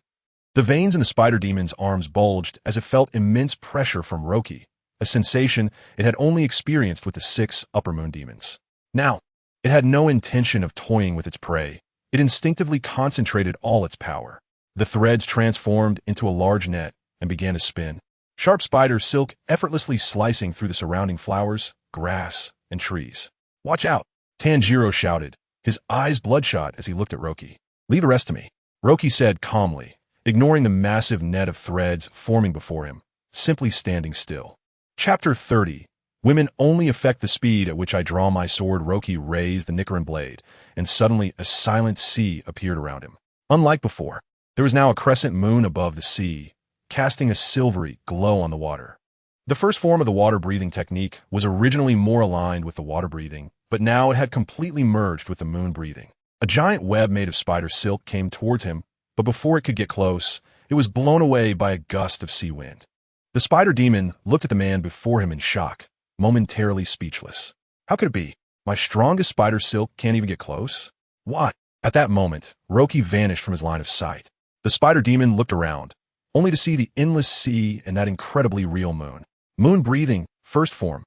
The veins in the spider demon's arms bulged as it felt immense pressure from Roki, a sensation it had only experienced with the 6 upper moon demons. Now, it had no intention of toying with its prey. It instinctively concentrated all its power. The threads transformed into a large net and began to spin. Sharp spider silk effortlessly slicing through the surrounding flowers, grass, and trees. Watch out, Tanjiro shouted, his eyes bloodshot as he looked at Roki. Leave the rest to me, Roki said calmly, ignoring the massive net of threads forming before him, simply standing still. Chapter 30. Women only affect the speed at which I draw my sword. Roki raised the Nicaran blade, and suddenly a silent sea appeared around him. Unlike before, there was now a crescent moon above the sea, casting a silvery glow on the water. The first form of the water-breathing technique was originally more aligned with the water-breathing, but now it had completely merged with the moon-breathing. A giant web made of spider silk came towards him, but before it could get close, it was blown away by a gust of sea wind. The spider demon looked at the man before him in shock, momentarily speechless. How could it be? My strongest spider silk can't even get close? What? At that moment, Roki vanished from his line of sight. The spider demon looked around, only to see the endless sea and that incredibly real moon. Moon-breathing, first form.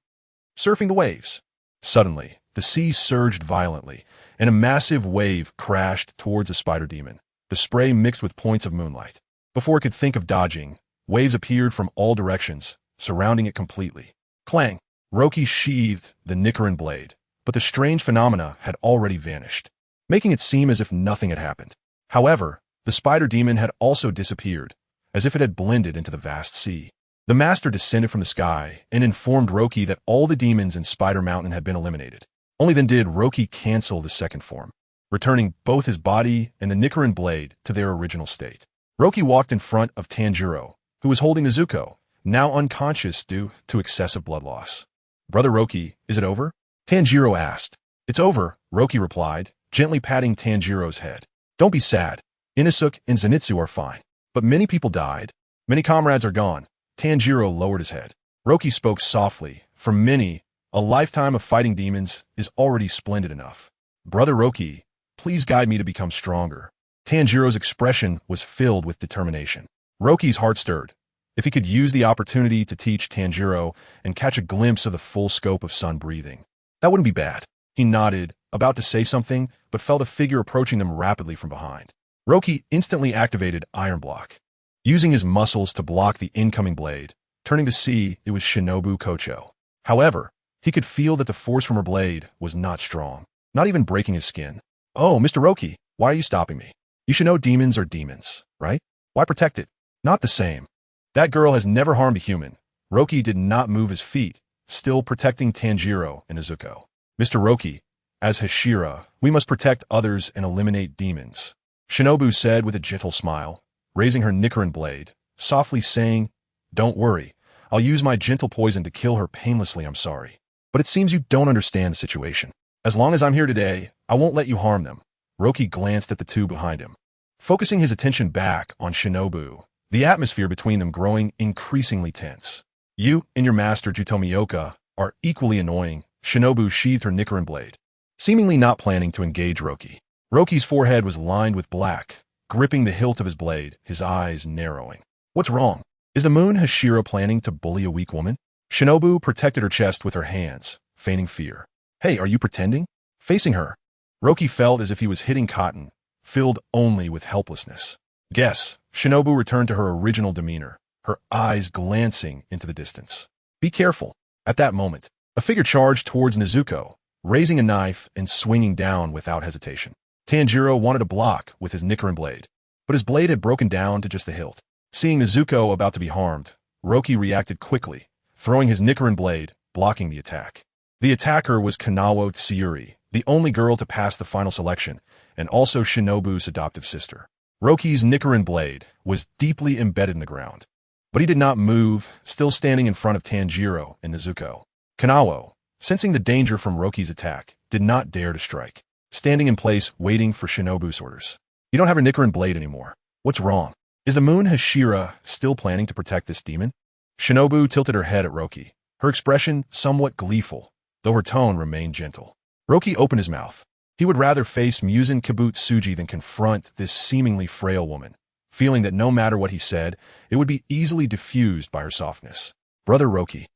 Surfing the waves. Suddenly, the sea surged violently, and a massive wave crashed towards the spider demon. The spray mixed with points of moonlight. Before it could think of dodging, waves appeared from all directions, surrounding it completely. Clang! Roki sheathed the Nicaran blade, but the strange phenomena had already vanished, making it seem as if nothing had happened. However, the spider demon had also disappeared, as if it had blended into the vast sea. The master descended from the sky and informed Roki that all the demons in Spider Mountain had been eliminated. Only then did Roki cancel the second form, returning both his body and the Nicaran blade to their original state. Roki walked in front of Tanjiro, who was holding Nezuko, now unconscious due to excessive blood loss. Brother Roki, is it over? Tanjiro asked. It's over, Roki replied, gently patting Tanjiro's head. Don't be sad. Inosuke and Zenitsu are fine. But many people died. Many comrades are gone. Tanjiro lowered his head. Roki spoke softly. For many, a lifetime of fighting demons is already splendid enough. Brother Roki, please guide me to become stronger. Tanjiro's expression was filled with determination. Roki's heart stirred. If he could use the opportunity to teach Tanjiro and catch a glimpse of the full scope of sun breathing, that wouldn't be bad. He nodded, about to say something, but felt a figure approaching them rapidly from behind. Roki instantly activated Iron Block. using his muscles to block the incoming blade. Turning to see, it was Shinobu Kocho. However, he could feel that the force from her blade was not strong, not even breaking his skin. "Oh, Mr. Roki, why are you stopping me? You should know demons are demons, right? Why protect it? Not the same. That girl has never harmed a human." Roki did not move his feet, still protecting Tanjiro and Izuku. "Mr. Roki, as Hashira, we must protect others and eliminate demons," Shinobu said with a gentle smile, raising her Nichiren blade, softly saying, "Don't worry, I'll use my gentle poison to kill her painlessly. I'm sorry. But it seems you don't understand the situation. As long as I'm here today, I won't let you harm them." Roki glanced at the two behind him, focusing his attention back on Shinobu, the atmosphere between them growing increasingly tense. "You and your master Jutomioka are equally annoying." Shinobu sheathed her Nichiren blade, seemingly not planning to engage Roki. Roki's forehead was lined with black, gripping the hilt of his blade, his eyes narrowing. "What's wrong? Is the moon Hashira planning to bully a weak woman?" Shinobu protected her chest with her hands, feigning fear. "Hey, are you pretending?" Facing her, Roki felt as if he was hitting cotton, filled only with helplessness. "Guess." Shinobu returned to her original demeanor, her eyes glancing into the distance. "Be careful." At that moment, a figure charged towards Nezuko, raising a knife and swinging down without hesitation. Tanjiro wanted to block with his Nichiren blade, but his blade had broken down to just the hilt. Seeing Nezuko about to be harmed, Roki reacted quickly, throwing his Nichiren blade, blocking the attack. The attacker was Kanawa Tsuyuri, the only girl to pass the final selection, and also Shinobu's adoptive sister. Roki's Nichiren blade was deeply embedded in the ground, but he did not move, still standing in front of Tanjiro and Nezuko. Kanawa, sensing the danger from Roki's attack, did not dare to strike, standing in place waiting for Shinobu's orders. "You don't have your Nichiren blade anymore. What's wrong? Is the moon Hashira still planning to protect this demon?" Shinobu tilted her head at Roki, her expression somewhat gleeful, though her tone remained gentle. Roki opened his mouth. He would rather face Muzan Kibutsuji than confront this seemingly frail woman, feeling that no matter what he said, it would be easily diffused by her softness. "Brother Roki."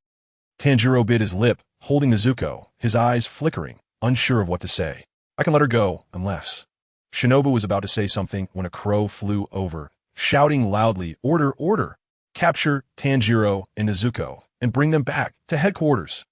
Tanjiro bit his lip, holding Nezuko, his eyes flickering, unsure of what to say. "I can let her go, unless—" Shinobu was about to say something when a crow flew over, shouting loudly, "Order, order! Capture Tanjiro and Nezuko, and bring them back to headquarters."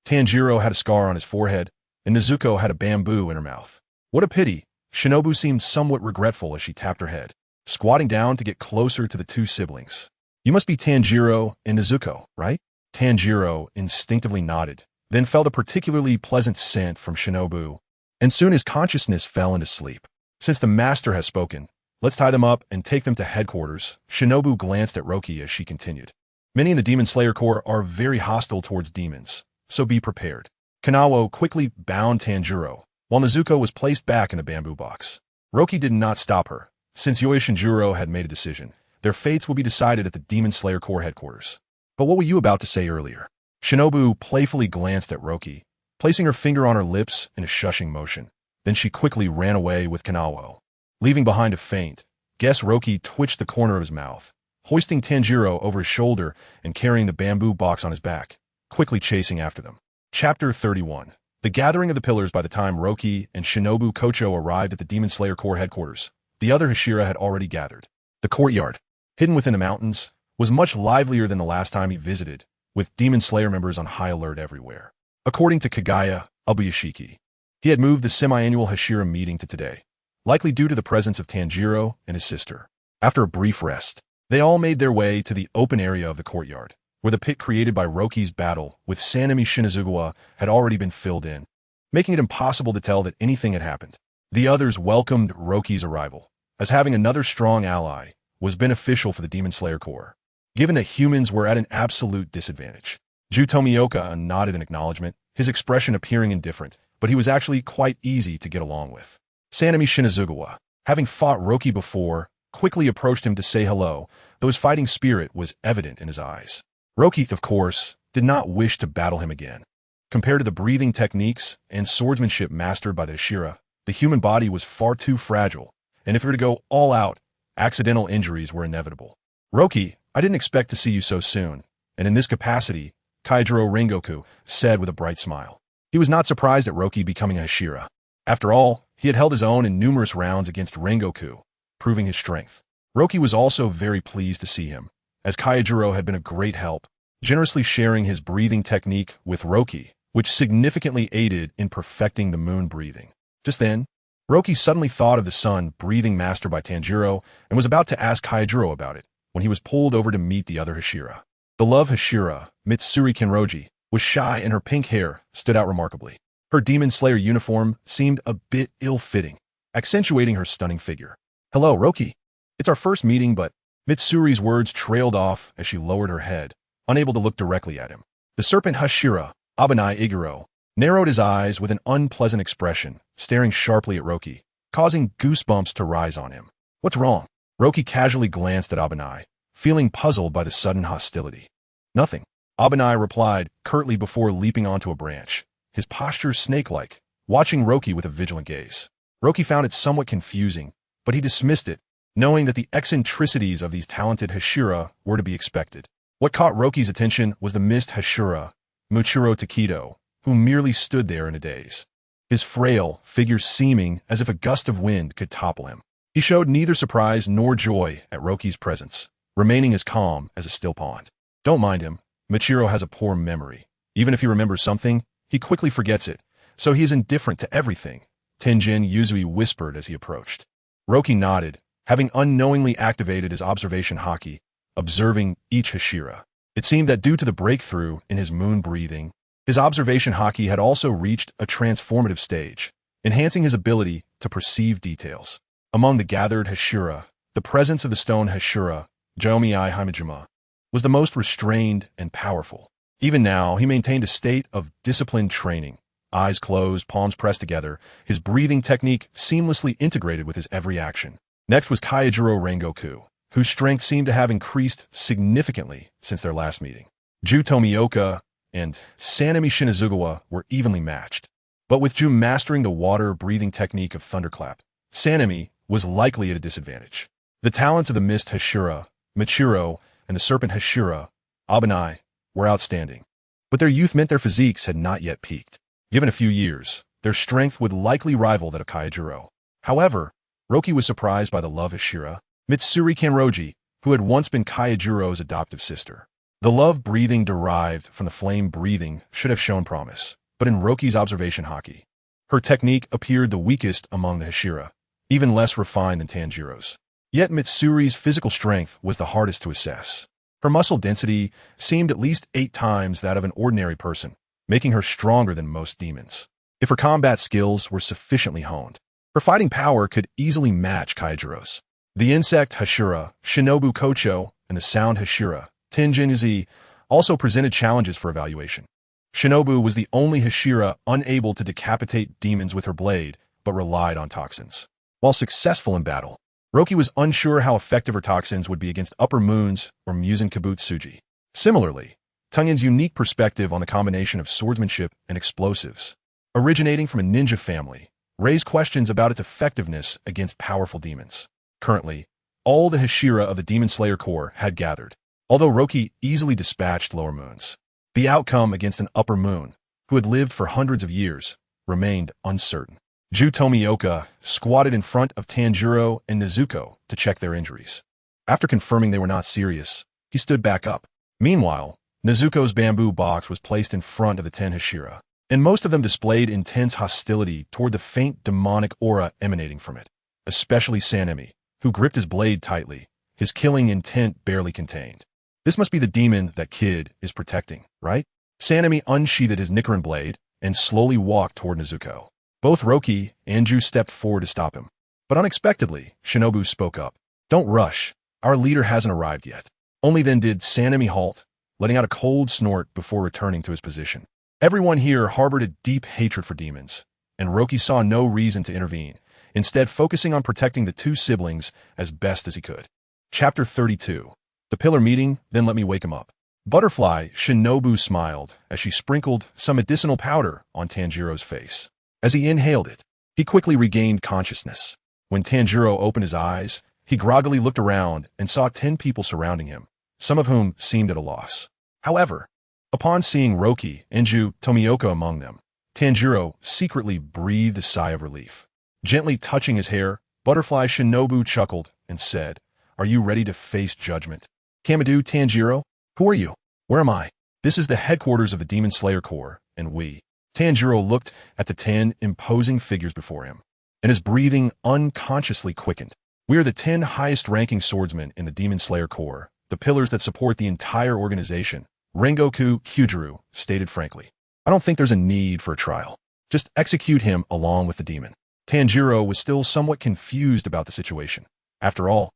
Tanjiro had a scar on his forehead, and Nezuko had a bamboo in her mouth. "What a pity." Shinobu seemed somewhat regretful as she tapped her head, squatting down to get closer to the two siblings. "You must be Tanjiro and Nezuko, right?" Tanjiro instinctively nodded, then felt a particularly pleasant scent from Shinobu, and soon his consciousness fell into sleep. "Since the master has spoken, let's tie them up and take them to headquarters." Shinobu glanced at Roki as she continued. "Many in the Demon Slayer Corps are very hostile towards demons, so be prepared." Kanawa quickly bound Tanjiro, while Nezuko was placed back in the bamboo box. Roki did not stop her. Since Yoi Shinjuro had made a decision, their fates will be decided at the Demon Slayer Corps headquarters. "But what were you about to say earlier?" Shinobu playfully glanced at Roki, placing her finger on her lips in a shushing motion. Then she quickly ran away with Kanawa, leaving behind a faint. Guess Roki twitched the corner of his mouth, hoisting Tanjiro over his shoulder and carrying the bamboo box on his back, quickly chasing after them. Chapter 31. The gathering of the pillars. By the time Roki and Shinobu Kocho arrived at the Demon Slayer Corps headquarters, the other Hashira had already gathered. The courtyard, hidden within the mountains, was much livelier than the last time he visited, with Demon Slayer members on high alert everywhere. According to Kagaya Ubuyashiki, he had moved the semi-annual Hashira meeting to today, likely due to the presence of Tanjiro and his sister. After a brief rest, they all made their way to the open area of the courtyard, where the pit created by Roki's battle with Sanemi Shinazugawa had already been filled in, making it impossible to tell that anything had happened. The others welcomed Roki's arrival, as having another strong ally was beneficial for the Demon Slayer Corps, given that humans were at an absolute disadvantage. Jutomioka nodded in acknowledgement, his expression appearing indifferent, but he was actually quite easy to get along with. Sanemi Shinazugawa, having fought Roki before, quickly approached him to say hello, though his fighting spirit was evident in his eyes. Roki, of course, did not wish to battle him again. Compared to the breathing techniques and swordsmanship mastered by the Hashira, the human body was far too fragile, and if it were to go all out, accidental injuries were inevitable. "Roki, I didn't expect to see you so soon, and in this capacity," Kaijiro Rengoku said with a bright smile. He was not surprised at Roki becoming a Hashira. After all, he had held his own in numerous rounds against Rengoku, proving his strength. Roki was also very pleased to see him, as Kaijuro had been a great help, generously sharing his breathing technique with Roki, which significantly aided in perfecting the moon breathing. Just then, Roki suddenly thought of the sun breathing mastered by Tanjiro and was about to ask Kaijuro about it when he was pulled over to meet the other Hashira. The love Hashira, Mitsuri Kenroji, was shy and her pink hair stood out remarkably. Her Demon Slayer uniform seemed a bit ill-fitting, accentuating her stunning figure. "Hello, Roki. It's our first meeting, but..." Mitsuri's words trailed off as she lowered her head, unable to look directly at him. The serpent Hashira, Abanai Iguro, narrowed his eyes with an unpleasant expression, staring sharply at Roki, causing goosebumps to rise on him. "What's wrong?" Roki casually glanced at Abanai, feeling puzzled by the sudden hostility. "Nothing," Abanai replied curtly before leaping onto a branch, his posture snake-like, watching Roki with a vigilant gaze. Roki found it somewhat confusing, but he dismissed it, knowing that the eccentricities of these talented Hashira were to be expected. What caught Roki's attention was the mist Hashira, Muchiro Takedo, who merely stood there in a daze, his frail figure seeming as if a gust of wind could topple him. He showed neither surprise nor joy at Roki's presence, remaining as calm as a still pond. "Don't mind him. Muchiro has a poor memory. Even if he remembers something, he quickly forgets it, so he is indifferent to everything," Tenjin Yuzui whispered as he approached. Roki nodded, having unknowingly activated his observation haki, observing each Hashira. It seemed that due to the breakthrough in his moon breathing, his observation haki had also reached a transformative stage, enhancing his ability to perceive details. Among the gathered Hashira, the presence of the stone Hashira, Jomei Himejima, was the most restrained and powerful. Even now, he maintained a state of disciplined training, eyes closed, palms pressed together, his breathing technique seamlessly integrated with his every action. Next was Kaijuro Rengoku, whose strength seemed to have increased significantly since their last meeting. Ju Tomioka and Sanemi Shinazugawa were evenly matched, but with Ju mastering the water-breathing technique of Thunderclap, Sanemi was likely at a disadvantage. The talents of the Mist Hashira, Michiro, and the Serpent Hashira, Abanai, were outstanding, but their youth meant their physiques had not yet peaked. Given a few years, their strength would likely rival that of Kaijuro. However, Roki was surprised by the love Hashira, Mitsuri Kenroji, who had once been Kaijuro's adoptive sister. The love breathing derived from the flame breathing should have shown promise, but in Roki's observation haki, her technique appeared the weakest among the Hashira, even less refined than Tanjiro's. Yet Mitsuri's physical strength was the hardest to assess. Her muscle density seemed at least 8 times that of an ordinary person, making her stronger than most demons. If her combat skills were sufficiently honed, her fighting power could easily match Kaijuro's. The insect Hashira, Shinobu Kocho, and the sound Hashira, Tenjin Yuzui, also presented challenges for evaluation. Shinobu was the only Hashira unable to decapitate demons with her blade, but relied on toxins. While successful in battle, Roki was unsure how effective her toxins would be against upper moons or Musen Kabutsuji. Similarly, Tungin's unique perspective on the combination of swordsmanship and explosives, originating from a ninja family, raised questions about its effectiveness against powerful demons. Currently, all the Hashira of the Demon Slayer Corps had gathered, although Roki easily dispatched lower moons. The outcome against an upper moon, who had lived for hundreds of years, remained uncertain. Ju Tomioka squatted in front of Tanjiro and Nezuko to check their injuries. After confirming they were not serious, he stood back up. Meanwhile, Nezuko's bamboo box was placed in front of the 10 Hashira, and most of them displayed intense hostility toward the faint demonic aura emanating from it, especially Sanemi, who gripped his blade tightly, his killing intent barely contained. "This must be the demon that kid is protecting, right?" Sanemi unsheathed his Nichiren blade and slowly walked toward Nezuko. Both Roki and Ju stepped forward to stop him. But unexpectedly, Shinobu spoke up. "Don't rush. Our leader hasn't arrived yet." Only then did Sanemi halt, letting out a cold snort before returning to his position. Everyone here harbored a deep hatred for demons, and Roki saw no reason to intervene, instead focusing on protecting the 2 siblings as best as he could. Chapter 32. The pillar meeting, then let me wake him up. Butterfly Shinobu smiled as she sprinkled some medicinal powder on Tanjiro's face. As he inhaled it, he quickly regained consciousness. When Tanjiro opened his eyes, he groggily looked around and saw 10 people surrounding him, some of whom seemed at a loss. However, upon seeing Roki and Ju Tomioka among them, Tanjiro secretly breathed a sigh of relief. Gently touching his hair, Butterfly Shinobu chuckled and said, Are you ready to face judgment? Kamadu Tanjiro? Who are you? Where am I? This is the headquarters of the Demon Slayer Corps, and we. Tanjiro looked at the 10 imposing figures before him, and his breathing unconsciously quickened. We are the 10 highest-ranking swordsmen in the Demon Slayer Corps, the pillars that support the entire organization, Rengoku Kyujuru stated frankly. I don't think there's a need for a trial. Just execute him along with the demon. Tanjiro was still somewhat confused about the situation. After all,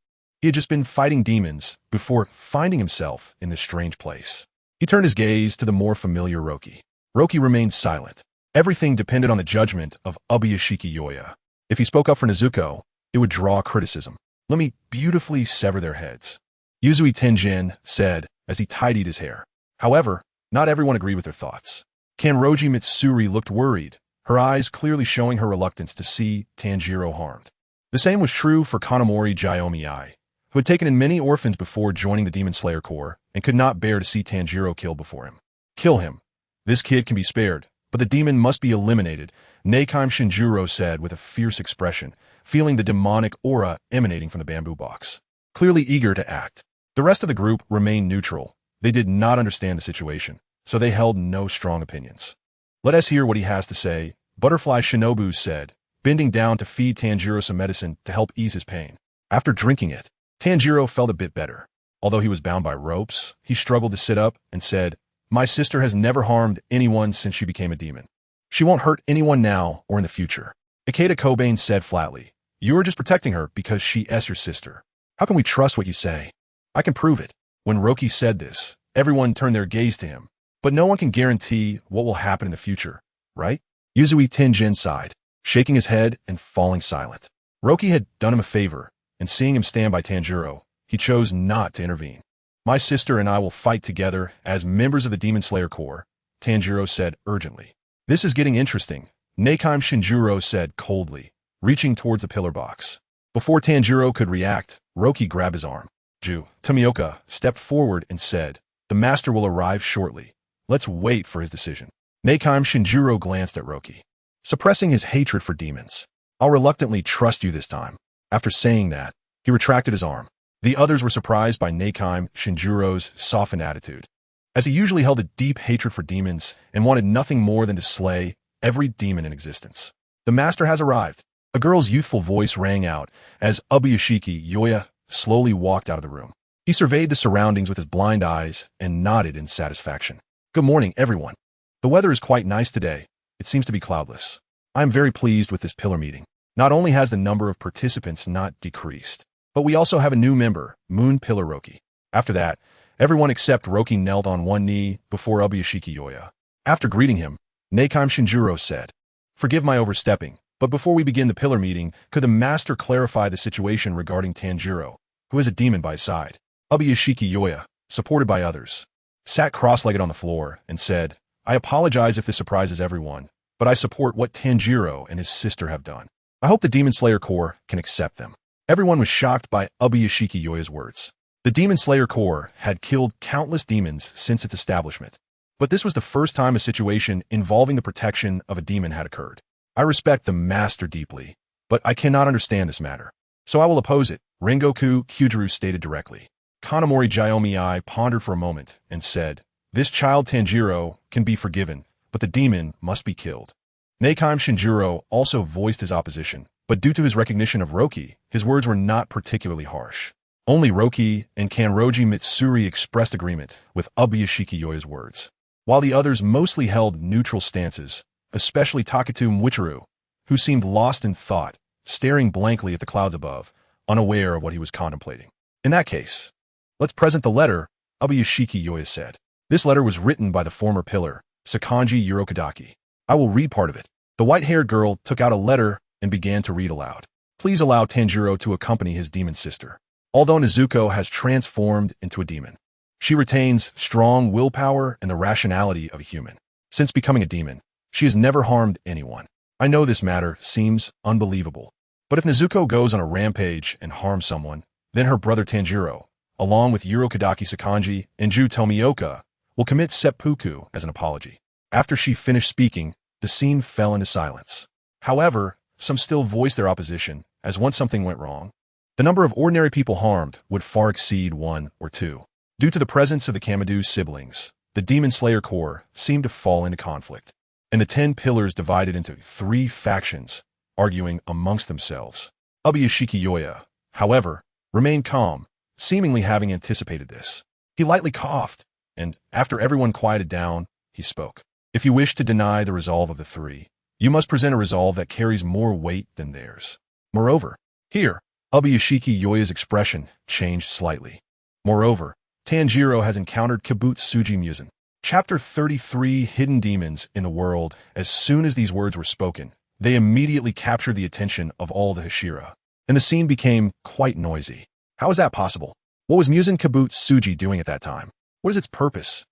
he had just been fighting demons before finding himself in this strange place. He turned his gaze to the more familiar Roki. Roki remained silent. Everything depended on the judgment of Ubuyashiki Yoya. If he spoke up for Nezuko, it would draw criticism. Let me beautifully sever their heads, Yuzui Tenjin said as he tidied his hair. However, not everyone agreed with their thoughts. Kanroji Mitsuri looked worried, her eyes clearly showing her reluctance to see Tanjiro harmed. The same was true for Kanamori Jiomi, who had taken in many orphans before joining the Demon Slayer Corps and could not bear to see Tanjiro killed before him. Kill him. This kid can be spared, but the demon must be eliminated, Neikaim Shinjuro said with a fierce expression, feeling the demonic aura emanating from the bamboo box. Clearly eager to act. The rest of the group remained neutral. They did not understand the situation, so they held no strong opinions. Let us hear what he has to say, Butterfly Shinobu said, bending down to feed Tanjiro some medicine to help ease his pain. After drinking it, Tanjiro felt a bit better. Although he was bound by ropes, he struggled to sit up and said, My sister has never harmed anyone since she became a demon. She won't hurt anyone now or in the future. Ikeda Kobain said flatly, You are just protecting her because she is your sister. How can we trust what you say? I can prove it. When Roki said this, everyone turned their gaze to him. But no one can guarantee what will happen in the future, right? Yuzui Tenjin sighed, shaking his head and falling silent. Roki had done him a favor, and seeing him stand by Tanjiro, he chose not to intervene. My sister and I will fight together as members of the Demon Slayer Corps, Tanjiro said urgently. This is getting interesting, Neikaim Shinjuro said coldly, reaching towards the pillar box. Before Tanjiro could react, Roki grabbed his arm. Tomioka stepped forward and said, The master will arrive shortly. Let's wait for his decision. Neikaim Shinjuro glanced at Roki, suppressing his hatred for demons. I'll reluctantly trust you this time. After saying that, he retracted his arm. The others were surprised by Neikaim Shinjuro's softened attitude, as he usually held a deep hatred for demons and wanted nothing more than to slay every demon in existence. The master has arrived. A girl's youthful voice rang out as Ubuyashiki Yoya slowly walked out of the room. He surveyed the surroundings with his blind eyes and nodded in satisfaction. Good morning, everyone. The weather is quite nice today. It seems to be cloudless. I am very pleased with this pillar meeting. Not only has the number of participants not decreased, but we also have a new member, Moon Pillar Roki. After that, everyone except Roki knelt on one knee before Ubuyashiki Yoya. After greeting him, Neikaim Shinjuro said, Forgive my overstepping, but before we begin the pillar meeting, could the master clarify the situation regarding Tanjiro, who has a demon by his side? Ubuyashiki Yoya, supported by others, sat cross-legged on the floor and said, I apologize if this surprises everyone, but I support what Tanjiro and his sister have done. I hope the Demon Slayer Corps can accept them. Everyone was shocked by Ubuyashiki Yoya's words. The Demon Slayer Corps had killed countless demons since its establishment, but this was the first time a situation involving the protection of a demon had occurred. I respect the master deeply, but I cannot understand this matter, so I will oppose it, Rengoku Kyujuru stated directly. Kanamori Jiomi pondered for a moment and said, This child Tanjiro can be forgiven, but the demon must be killed. Neikaim Shinjuro also voiced his opposition, but due to his recognition of Roki, his words were not particularly harsh. Only Roki and Kanroji Mitsuri expressed agreement with Ubuyashiki Yoya's words, while the others mostly held neutral stances, especially Takatu Mwichiru, who seemed lost in thought, staring blankly at the clouds above, unaware of what he was contemplating. In that case, let's present the letter, Ubuyashiki Yoya said. This letter was written by the former pillar, Sakanji Urokadaki. I will read part of it. The white-haired girl took out a letter and began to read aloud. Please allow Tanjiro to accompany his demon sister. Although Nezuko has transformed into a demon, she retains strong willpower and the rationality of a human. Since becoming a demon, she has never harmed anyone. I know this matter seems unbelievable, but if Nezuko goes on a rampage and harms someone, then her brother Tanjiro, along with Urokadaki Sakanji and Ju Tomioka, will commit seppuku as an apology. After she finished speaking, the scene fell into silence. However, some still voiced their opposition, as once something went wrong, The number of ordinary people harmed would far exceed 1 or 2. Due to the presence of the Kamadu siblings, the Demon Slayer Corps seemed to fall into conflict, and the 10 pillars divided into 3 factions, arguing amongst themselves. Ubuyashiki Yoya, however, remained calm, seemingly having anticipated this. He lightly coughed, and after everyone quieted down, he spoke. If you wish to deny the resolve of the 3, you must present a resolve that carries more weight than theirs. Moreover, here, Ubuyashiki Yoya's expression changed slightly. Moreover, Tanjiro has encountered Kibutsuji Musen. Chapter 33 Hidden Demons in the World. As soon as these words were spoken, they immediately captured the attention of all the Hashira, and the scene became quite noisy. How is that possible? What was Musen Kibutsuji doing at that time? What is its purpose?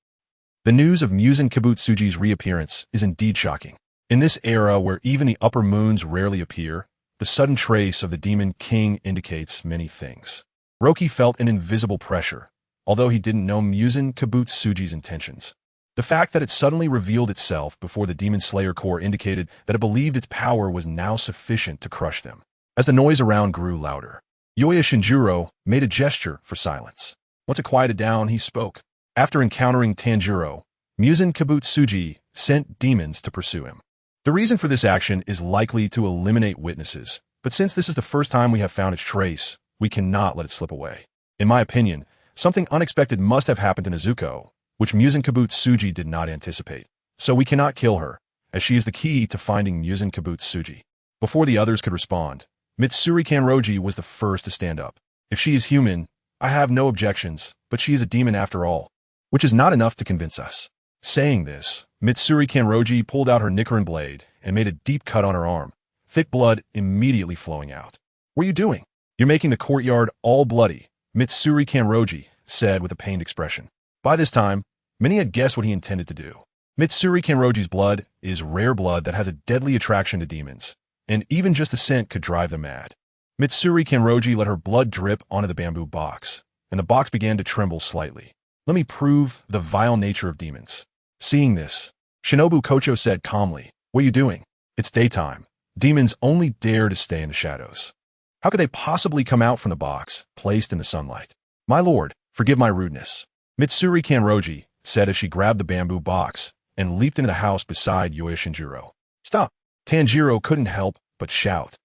The news of Musen Kibutsuji's reappearance is indeed shocking. In this era where even the upper moons rarely appear, the sudden trace of the Demon King indicates many things. Roki felt an invisible pressure, although he didn't know Musen Kibutsuji's intentions. The fact that it suddenly revealed itself before the Demon Slayer Corps indicated that it believed its power was now sufficient to crush them. As the noise around grew louder, Yoya Shinjuro made a gesture for silence. Once it quieted down, he spoke. After encountering Tanjiro, Musen Kibutsuji sent demons to pursue him. The reason for this action is likely to eliminate witnesses, but since this is the first time we have found its trace, we cannot let it slip away. In my opinion, something unexpected must have happened to Nezuko, which Musen Kibutsuji did not anticipate. So we cannot kill her, as she is the key to finding Musen Kibutsuji. Before the others could respond, Mitsuri Kanroji was the first to stand up. If she is human, I have no objections, but she is a demon after all, which is not enough to convince us. Saying this, Mitsuri Kanroji pulled out her Nikarin blade and made a deep cut on her arm, thick blood immediately flowing out. What are you doing? You're making the courtyard all bloody, Mitsuri Kanroji said with a pained expression. By this time, many had guessed what he intended to do. Mitsuri Kanroji's blood is rare blood that has a deadly attraction to demons, and even just the scent could drive them mad. Mitsuri Kanroji let her blood drip onto the bamboo box, and the box began to tremble slightly. Let me prove the vile nature of demons. Seeing this, Shinobu Kocho said calmly, What are you doing? It's daytime. Demons only dare to stay in the shadows. How could they possibly come out from the box, placed in the sunlight? My lord, forgive my rudeness. Mitsuri Kanroji said as she grabbed the bamboo box and leaped into the house beside Yoya Shinjuro. Stop! Tanjiro couldn't help but shout.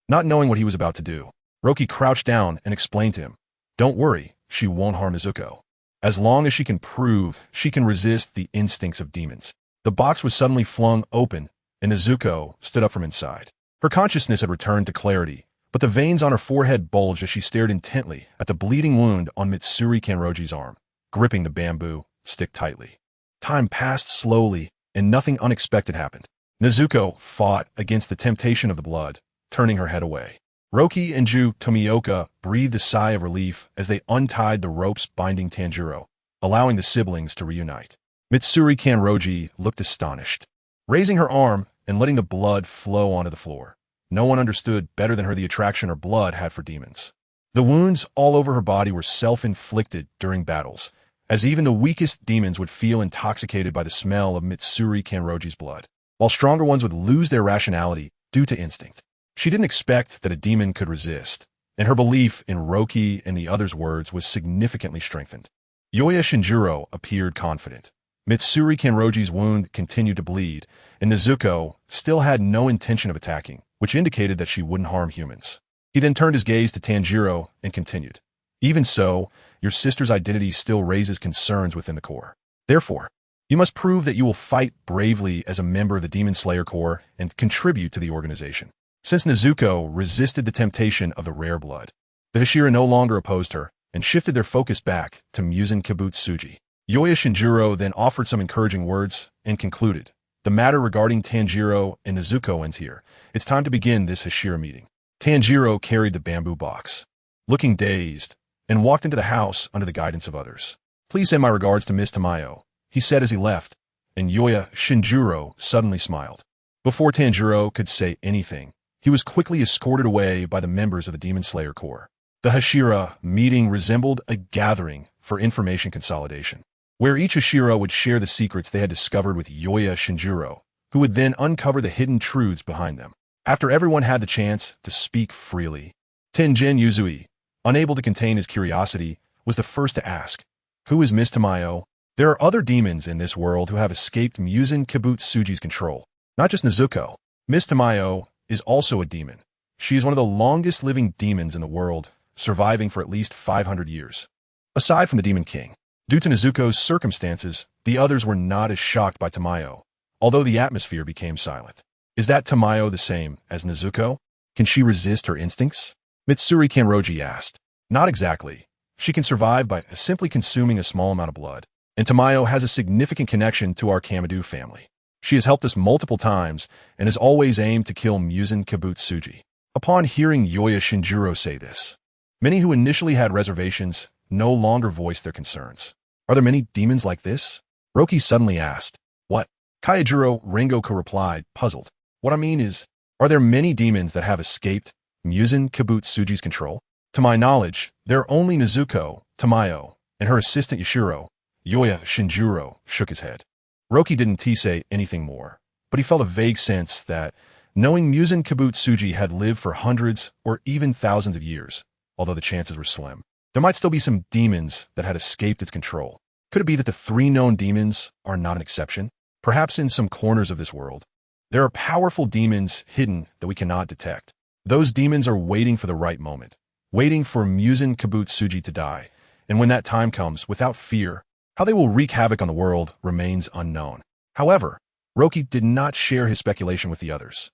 Not knowing what he was about to do, Roki crouched down and explained to him, Don't worry, she won't harm Nezuko. As long as she can prove she can resist the instincts of demons. The box was suddenly flung open, and Nezuko stood up from inside. Her consciousness had returned to clarity, but the veins on her forehead bulged as she stared intently at the bleeding wound on Mitsuri Kanroji's arm, gripping the bamboo stick tightly. Time passed slowly, and nothing unexpected happened. Nezuko fought against the temptation of the blood, turning her head away. Roki and Ju Tomioka breathed a sigh of relief as they untied the ropes binding Tanjiro, allowing the siblings to reunite. Mitsuri Kanroji looked astonished, raising her arm and letting the blood flow onto the floor. No one understood better than her the attraction her blood had for demons. The wounds all over her body were self-inflicted during battles, as even the weakest demons would feel intoxicated by the smell of Mitsuri Kanroji's blood, while stronger ones would lose their rationality due to instinct. She didn't expect that a demon could resist, and her belief in Roki and the others' words was significantly strengthened. Yoya Shinjuro appeared confident. Mitsuri Kanroji's wound continued to bleed, and Nezuko still had no intention of attacking, which indicated that she wouldn't harm humans. He then turned his gaze to Tanjiro and continued. Even so, your sister's identity still raises concerns within the Corps. Therefore, you must prove that you will fight bravely as a member of the Demon Slayer Corps and contribute to the organization. Since Nezuko resisted the temptation of the rare blood, the Hashira no longer opposed her and shifted their focus back to Musen Kibutsuji. Yoya Shinjuro then offered some encouraging words and concluded, The matter regarding Tanjiro and Nezuko ends here. It's time to begin this Hashira meeting. Tanjiro carried the bamboo box, looking dazed, and walked into the house under the guidance of others. Please send my regards to Miss Tamayo, he said as he left, and Yoya Shinjuro suddenly smiled. Before Tanjiro could say anything, he was quickly escorted away by the members of the Demon Slayer Corps. The Hashira meeting resembled a gathering for information consolidation, where each Hashira would share the secrets they had discovered with Yoya Shinjuro, who would then uncover the hidden truths behind them. After everyone had the chance to speak freely, Tenjin Yuzui, unable to contain his curiosity, was the first to ask, "Who is Miss Tamayo?" There are other demons in this world who have escaped Muzan Kibutsuji's control, not just Nezuko. Miss Tamayo is also a demon. She is one of the longest living demons in the world, surviving for at least 500 years. Aside from the Demon King, due to Nezuko's circumstances, the others were not as shocked by Tamayo, although the atmosphere became silent. Is that Tamayo the same as Nezuko? Can she resist her instincts? Mitsuri Kanroji asked. Not exactly. She can survive by simply consuming a small amount of blood, and Tamayo has a significant connection to our Kamadu family. She has helped us multiple times and has always aimed to kill Muzan Kibutsuji. Upon hearing Yoya Shinjuro say this, many who initially had reservations no longer voiced their concerns. Are there many demons like this? Roki suddenly asked. What? Kaijuro Rengoku replied, puzzled. What I mean is, are there many demons that have escaped Muzan Kibutsuji's control? To my knowledge, there are only Nezuko, Tamayo, and her assistant Yashiro. Yoya Shinjuro shook his head. Roki didn't say anything more, but he felt a vague sense that, knowing Muzan Kibutsuji had lived for hundreds or even thousands of years, although the chances were slim, there might still be some demons that had escaped its control. Could it be that the 3 known demons are not an exception? Perhaps in some corners of this world, there are powerful demons hidden that we cannot detect. Those demons are waiting for the right moment, waiting for Muzan Kibutsuji to die, and when that time comes, without fear, how they will wreak havoc on the world remains unknown. However, Roki did not share his speculation with the others.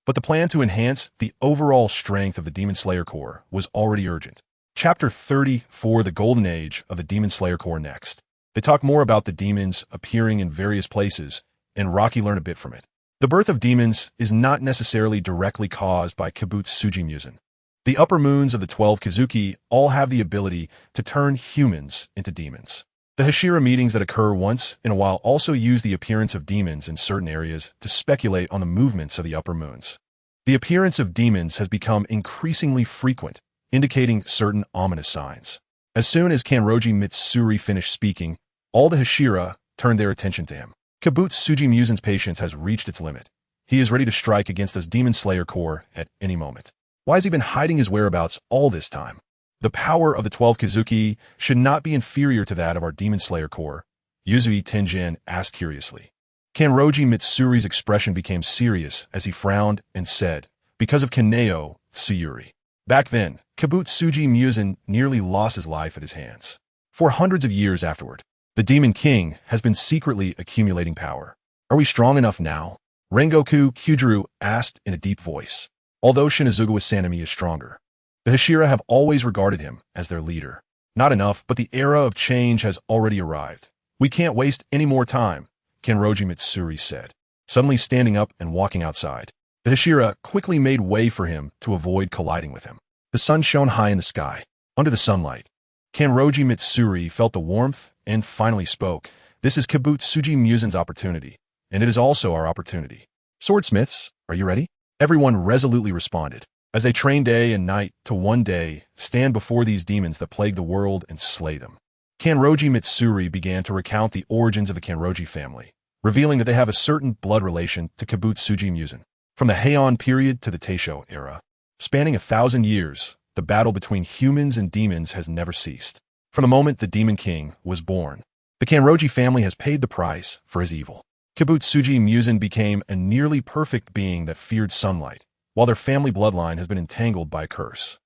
But the plan to enhance the overall strength of the Demon Slayer Corps was already urgent. Chapter 34, The Golden Age of the Demon Slayer Corps next. They talk more about the demons appearing in various places, and Rocky learned a bit from it. The birth of demons is not necessarily directly caused by Kibutsuji Muzan. The upper moons of the 12 Kizuki all have the ability to turn humans into demons. The Hashira meetings that occur once in a while also use the appearance of demons in certain areas to speculate on the movements of the upper moons. The appearance of demons has become increasingly frequent, indicating certain ominous signs. As soon as Kanroji Mitsuri finished speaking, all the Hashira turned their attention to him. Kibutsuji Muzan's patience has reached its limit. He is ready to strike against us Demon Slayer Corps at any moment. Why has he been hiding his whereabouts all this time? The power of the 12 Kizuki should not be inferior to that of our Demon Slayer Corps, Yuzui Tenjin asked curiously. Kanroji Mitsuri's expression became serious as he frowned and said, because of Kaneo Tsuyuri. Back then, Kibutsuji Muzan nearly lost his life at his hands. For hundreds of years afterward, the Demon King has been secretly accumulating power. Are we strong enough now? Rengoku Kyujuru asked in a deep voice. Although Shinazugawa Sanemi is stronger, the Hashira have always regarded him as their leader. Not enough, but the era of change has already arrived. We can't waste any more time, Kanroji Mitsuri said, suddenly standing up and walking outside. The Hashira quickly made way for him to avoid colliding with him. The sun shone high in the sky. Under the sunlight, Kanroji Mitsuri felt the warmth and finally spoke. This is Kibutsuji Muzan's opportunity, and it is also our opportunity. Swordsmiths, are you ready? Everyone resolutely responded, as they train day and night to one day stand before these demons that plague the world and slay them. Kanroji Mitsuri began to recount the origins of the Kanroji family, revealing that they have a certain blood relation to Kibutsuji Muzan. From the Heian period to the Taisho era, spanning 1,000 years, the battle between humans and demons has never ceased. From the moment the Demon King was born, the Kanroji family has paid the price for his evil. Kibutsuji Muzan became a nearly perfect being that feared sunlight, while their family bloodline has been entangled by a curse.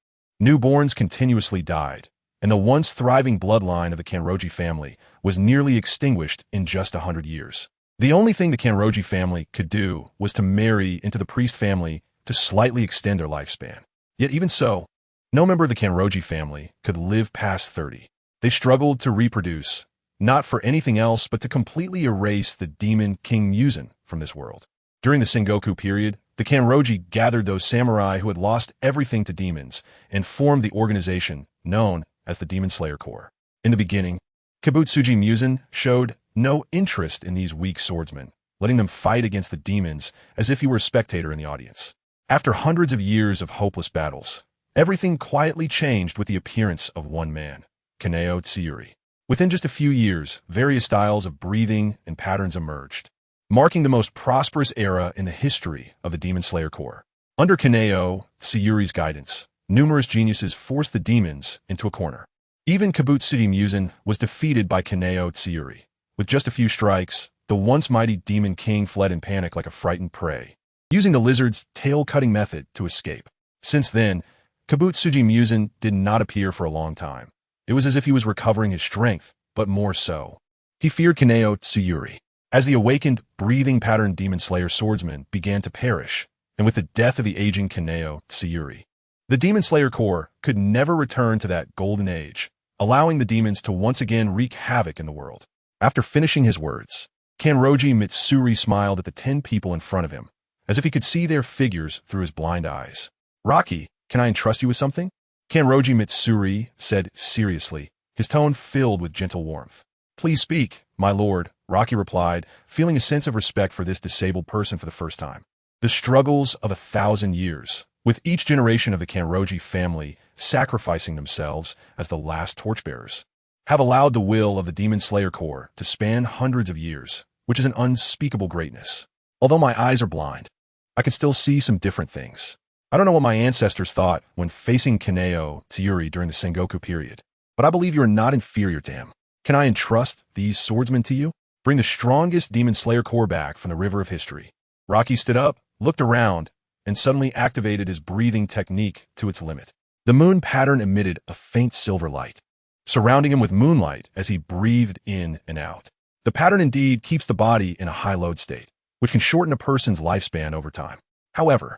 Newborns continuously died, and the once thriving bloodline of the Kanroji family was nearly extinguished in just 100 years. The only thing the Kanroji family could do was to marry into the priest family to slightly extend their lifespan. Yet even so, no member of the Kanroji family could live past 30. They struggled to reproduce, not for anything else but to completely erase the Demon King Muzan from this world. During the Sengoku period, the Kanroji gathered those samurai who had lost everything to demons and formed the organization known as the Demon Slayer Corps. In the beginning, Kibutsuji Muzan showed no interest in these weak swordsmen, letting them fight against the demons as if he were a spectator in the audience. After hundreds of years of hopeless battles, everything quietly changed with the appearance of one man, Kaneo Tsuyuri. Within just a few years, various styles of breathing and patterns emerged, marking the most prosperous era in the history of the Demon Slayer Corps. Under Kaneo Tsuyuri's guidance, numerous geniuses forced the demons into a corner. Even Kabutsuri Musen was defeated by Kaneo Tsuyuri. With just a few strikes, the once mighty demon king fled in panic like a frightened prey, using the lizard's tail-cutting method to escape. Since then, Kabutsuri Musen did not appear for a long time. It was as if he was recovering his strength, but more so. He feared Kaneo Tsuyuri. As the awakened, breathing pattern demon slayer swordsman began to perish, and with the death of the aging Kaneo Tsuyuri, the demon slayer core could never return to that golden age, allowing the demons to once again wreak havoc in the world. After finishing his words, Kanroji Mitsuri smiled at the 10 people in front of him, as if he could see their figures through his blind eyes. "Rocky, can I entrust you with something?" Kanroji Mitsuri said seriously, his tone filled with gentle warmth. "Please speak, my lord," Rocky replied, feeling a sense of respect for this disabled person for the first time. The struggles of 1,000 years, with each generation of the Kanroji family sacrificing themselves as the last torchbearers, have allowed the will of the Demon Slayer Corps to span hundreds of years, which is an unspeakable greatness. Although my eyes are blind, I can still see some different things. I don't know what my ancestors thought when facing Kaneo Tsuyuri during the Sengoku period, but I believe you are not inferior to him. Can I entrust these swordsmen to you? Bring the strongest Demon Slayer Corps back from the river of history." Rocky stood up, looked around, and suddenly activated his breathing technique to its limit. The moon pattern emitted a faint silver light, surrounding him with moonlight as he breathed in and out. The pattern indeed keeps the body in a high-load state, which can shorten a person's lifespan over time. However,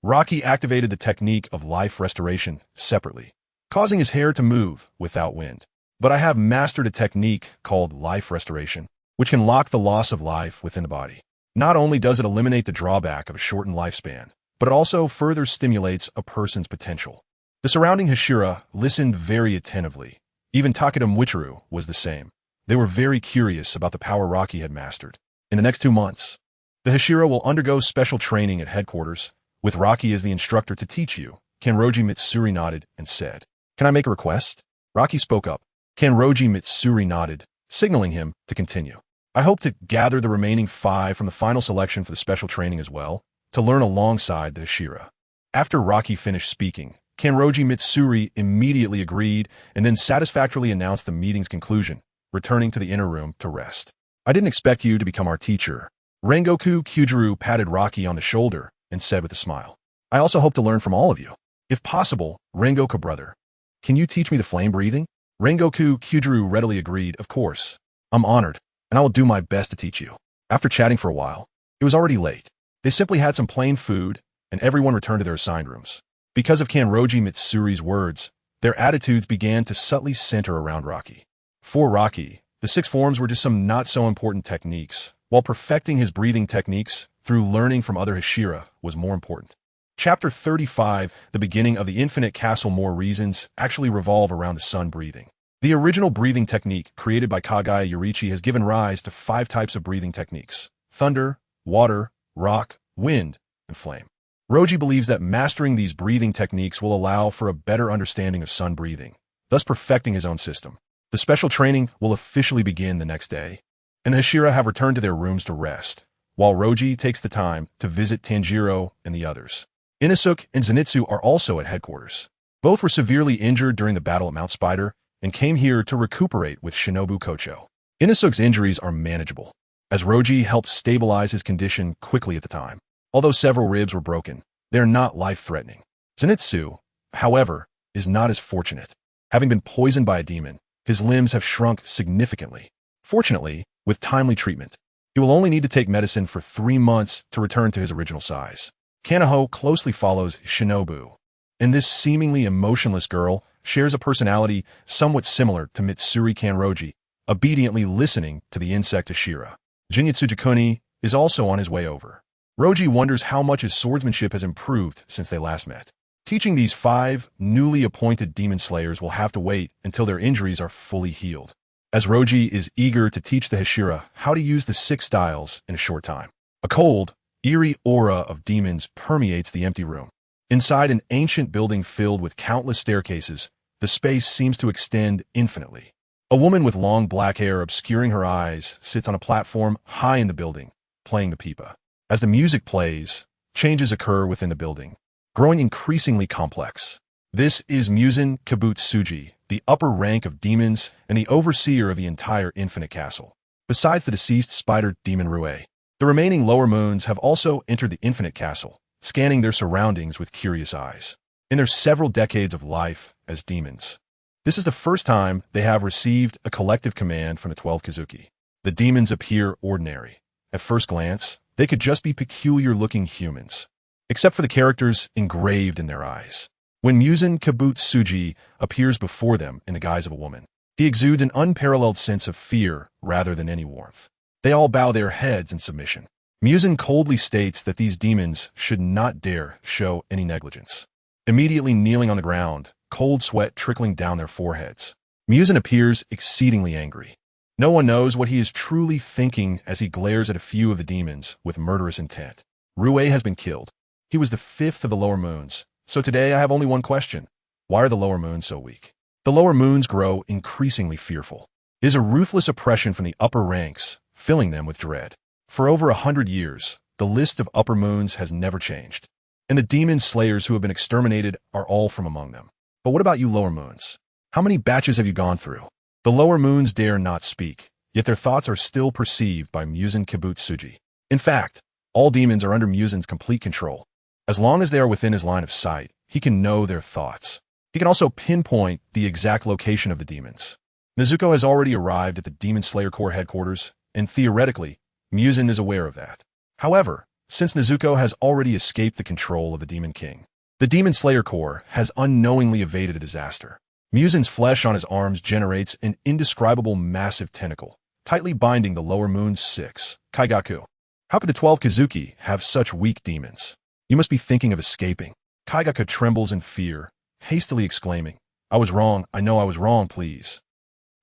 Rocky activated the technique of life restoration separately, causing his hair to move without wind. "But I have mastered a technique called life restoration, which can lock the loss of life within the body. Not only does it eliminate the drawback of a shortened lifespan, but it also further stimulates a person's potential." The surrounding Hashira listened very attentively. Even Takeda Michiru was the same. They were very curious about the power Rocky had mastered. In the next 2 months, the Hashira will undergo special training at headquarters, with Rocky as the instructor to teach you. Kanroji Mitsuri nodded and said, "Can I make a request?" Rocky spoke up. Kanroji Mitsuri nodded, signaling him to continue. "I hope to gather the remaining 5 from the final selection for the special training as well, to learn alongside the Hashira." After Rocky finished speaking, Kanroji Mitsuri immediately agreed and then satisfactorily announced the meeting's conclusion, returning to the inner room to rest. "I didn't expect you to become our teacher." Rengoku Kyujiro patted Rocky on the shoulder and said with a smile, "I also hope to learn from all of you. If possible, Rengoku brother, can you teach me the flame breathing?" Rengoku Kyujiro readily agreed, "Of course. I'm honored, and I will do my best to teach you." After chatting for a while, it was already late. They simply had some plain food, and everyone returned to their assigned rooms. Because of Kanroji Mitsuri's words, their attitudes began to subtly center around Rocky. For Rocky, the 6 forms were just some not-so-important techniques, while perfecting his breathing techniques through learning from other Hashira was more important. Chapter 35, the beginning of the Infinite Castle. More reasons actually revolve around the sun breathing. The original breathing technique created by Kagaya Yorichi has given rise to 5 types of breathing techniques: thunder, water, rock, wind, and flame. Roji believes that mastering these breathing techniques will allow for a better understanding of sun breathing, thus perfecting his own system. The special training will officially begin the next day, and the Hashira have returned to their rooms to rest, while Roji takes the time to visit Tanjiro and the others. Inosuke and Zenitsu are also at headquarters. Both were severely injured during the battle at Mount Spider and came here to recuperate with Shinobu Kocho. Inosuke's injuries are manageable, as Roji helped stabilize his condition quickly at the time. Although several ribs were broken, they are not life-threatening. Zenitsu, however, is not as fortunate. Having been poisoned by a demon, his limbs have shrunk significantly. Fortunately, with timely treatment, he will only need to take medicine for 3 months to return to his original size. Kanaho closely follows Shinobu, and this seemingly emotionless girl shares a personality somewhat similar to Mitsuri Kanroji, obediently listening to the insect Ashira. Jinyatsu Jikuni is also on his way over. Roji wonders how much his swordsmanship has improved since they last met. Teaching these 5 newly appointed demon slayers will have to wait until their injuries are fully healed, as Roji is eager to teach the Hashira how to use the 6 styles in a short time. A cold, eerie aura of demons permeates the empty room. Inside an ancient building filled with countless staircases, the space seems to extend infinitely. A woman with long black hair obscuring her eyes sits on a platform high in the building, playing the pipa. As the music plays, changes occur within the building, growing increasingly complex. This is Mihawkfor, the upper rank of demons and the overseer of the entire Infinite Castle. Besides the deceased spider demon Rue, the remaining lower moons have also entered the Infinite Castle, scanning their surroundings with curious eyes. In their several decades of life as demons, this is the first time they have received a collective command from the 12 Kizuki. The demons appear ordinary. At first glance, they could just be peculiar-looking humans, except for the characters engraved in their eyes. When Mihawkfor appears before them in the guise of a woman, he exudes an unparalleled sense of fear rather than any warmth. They all bow their heads in submission. Muzan coldly states that these demons should not dare show any negligence. Immediately kneeling on the ground, cold sweat trickling down their foreheads, Muzan appears exceedingly angry. No one knows what he is truly thinking as he glares at a few of the demons with murderous intent. Rue has been killed. He was the fifth of the lower moons, so today I have only one question. Why are the lower moons so weak? The lower moons grow increasingly fearful. It is a ruthless oppression from the upper ranks, filling them with dread. For over 100 years, the list of upper moons has never changed, and the demon slayers who have been exterminated are all from among them. But what about you lower moons? How many batches have you gone through? The lower moons dare not speak, yet their thoughts are still perceived by Mihawkfor. In fact, all demons are under Muzan's complete control. As long as they are within his line of sight, he can know their thoughts. He can also pinpoint the exact location of the demons. Nezuko has already arrived at the Demon Slayer Corps headquarters, and theoretically, Muzan is aware of that. However, since Nezuko has already escaped the control of the Demon King, the Demon Slayer Corps has unknowingly evaded a disaster. Muzan's flesh on his arms generates an indescribable massive tentacle, tightly binding the lower moon's 6, Kaigaku. How could the 12 Kizuki have such weak demons? You must be thinking of escaping. Kaigaku trembles in fear, hastily exclaiming, I was wrong, I know I was wrong, please.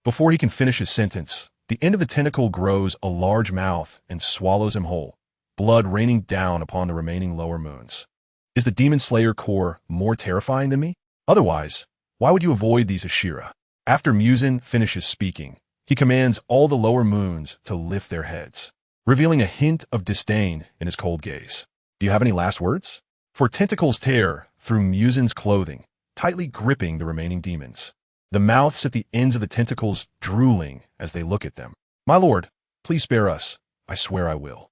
Before he can finish his sentence, the end of the tentacle grows a large mouth and swallows him whole, blood raining down upon the remaining lower moons. Is the Demon Slayer Corps more terrifying than me? Otherwise, why would you avoid these Ashira? After Muzan finishes speaking, he commands all the lower moons to lift their heads, revealing a hint of disdain in his cold gaze. Do you have any last words? For tentacles tear through Muzan's clothing, tightly gripping the remaining demons. The mouths at the ends of the tentacles drooling as they look at them. My lord, please spare us. I swear I will.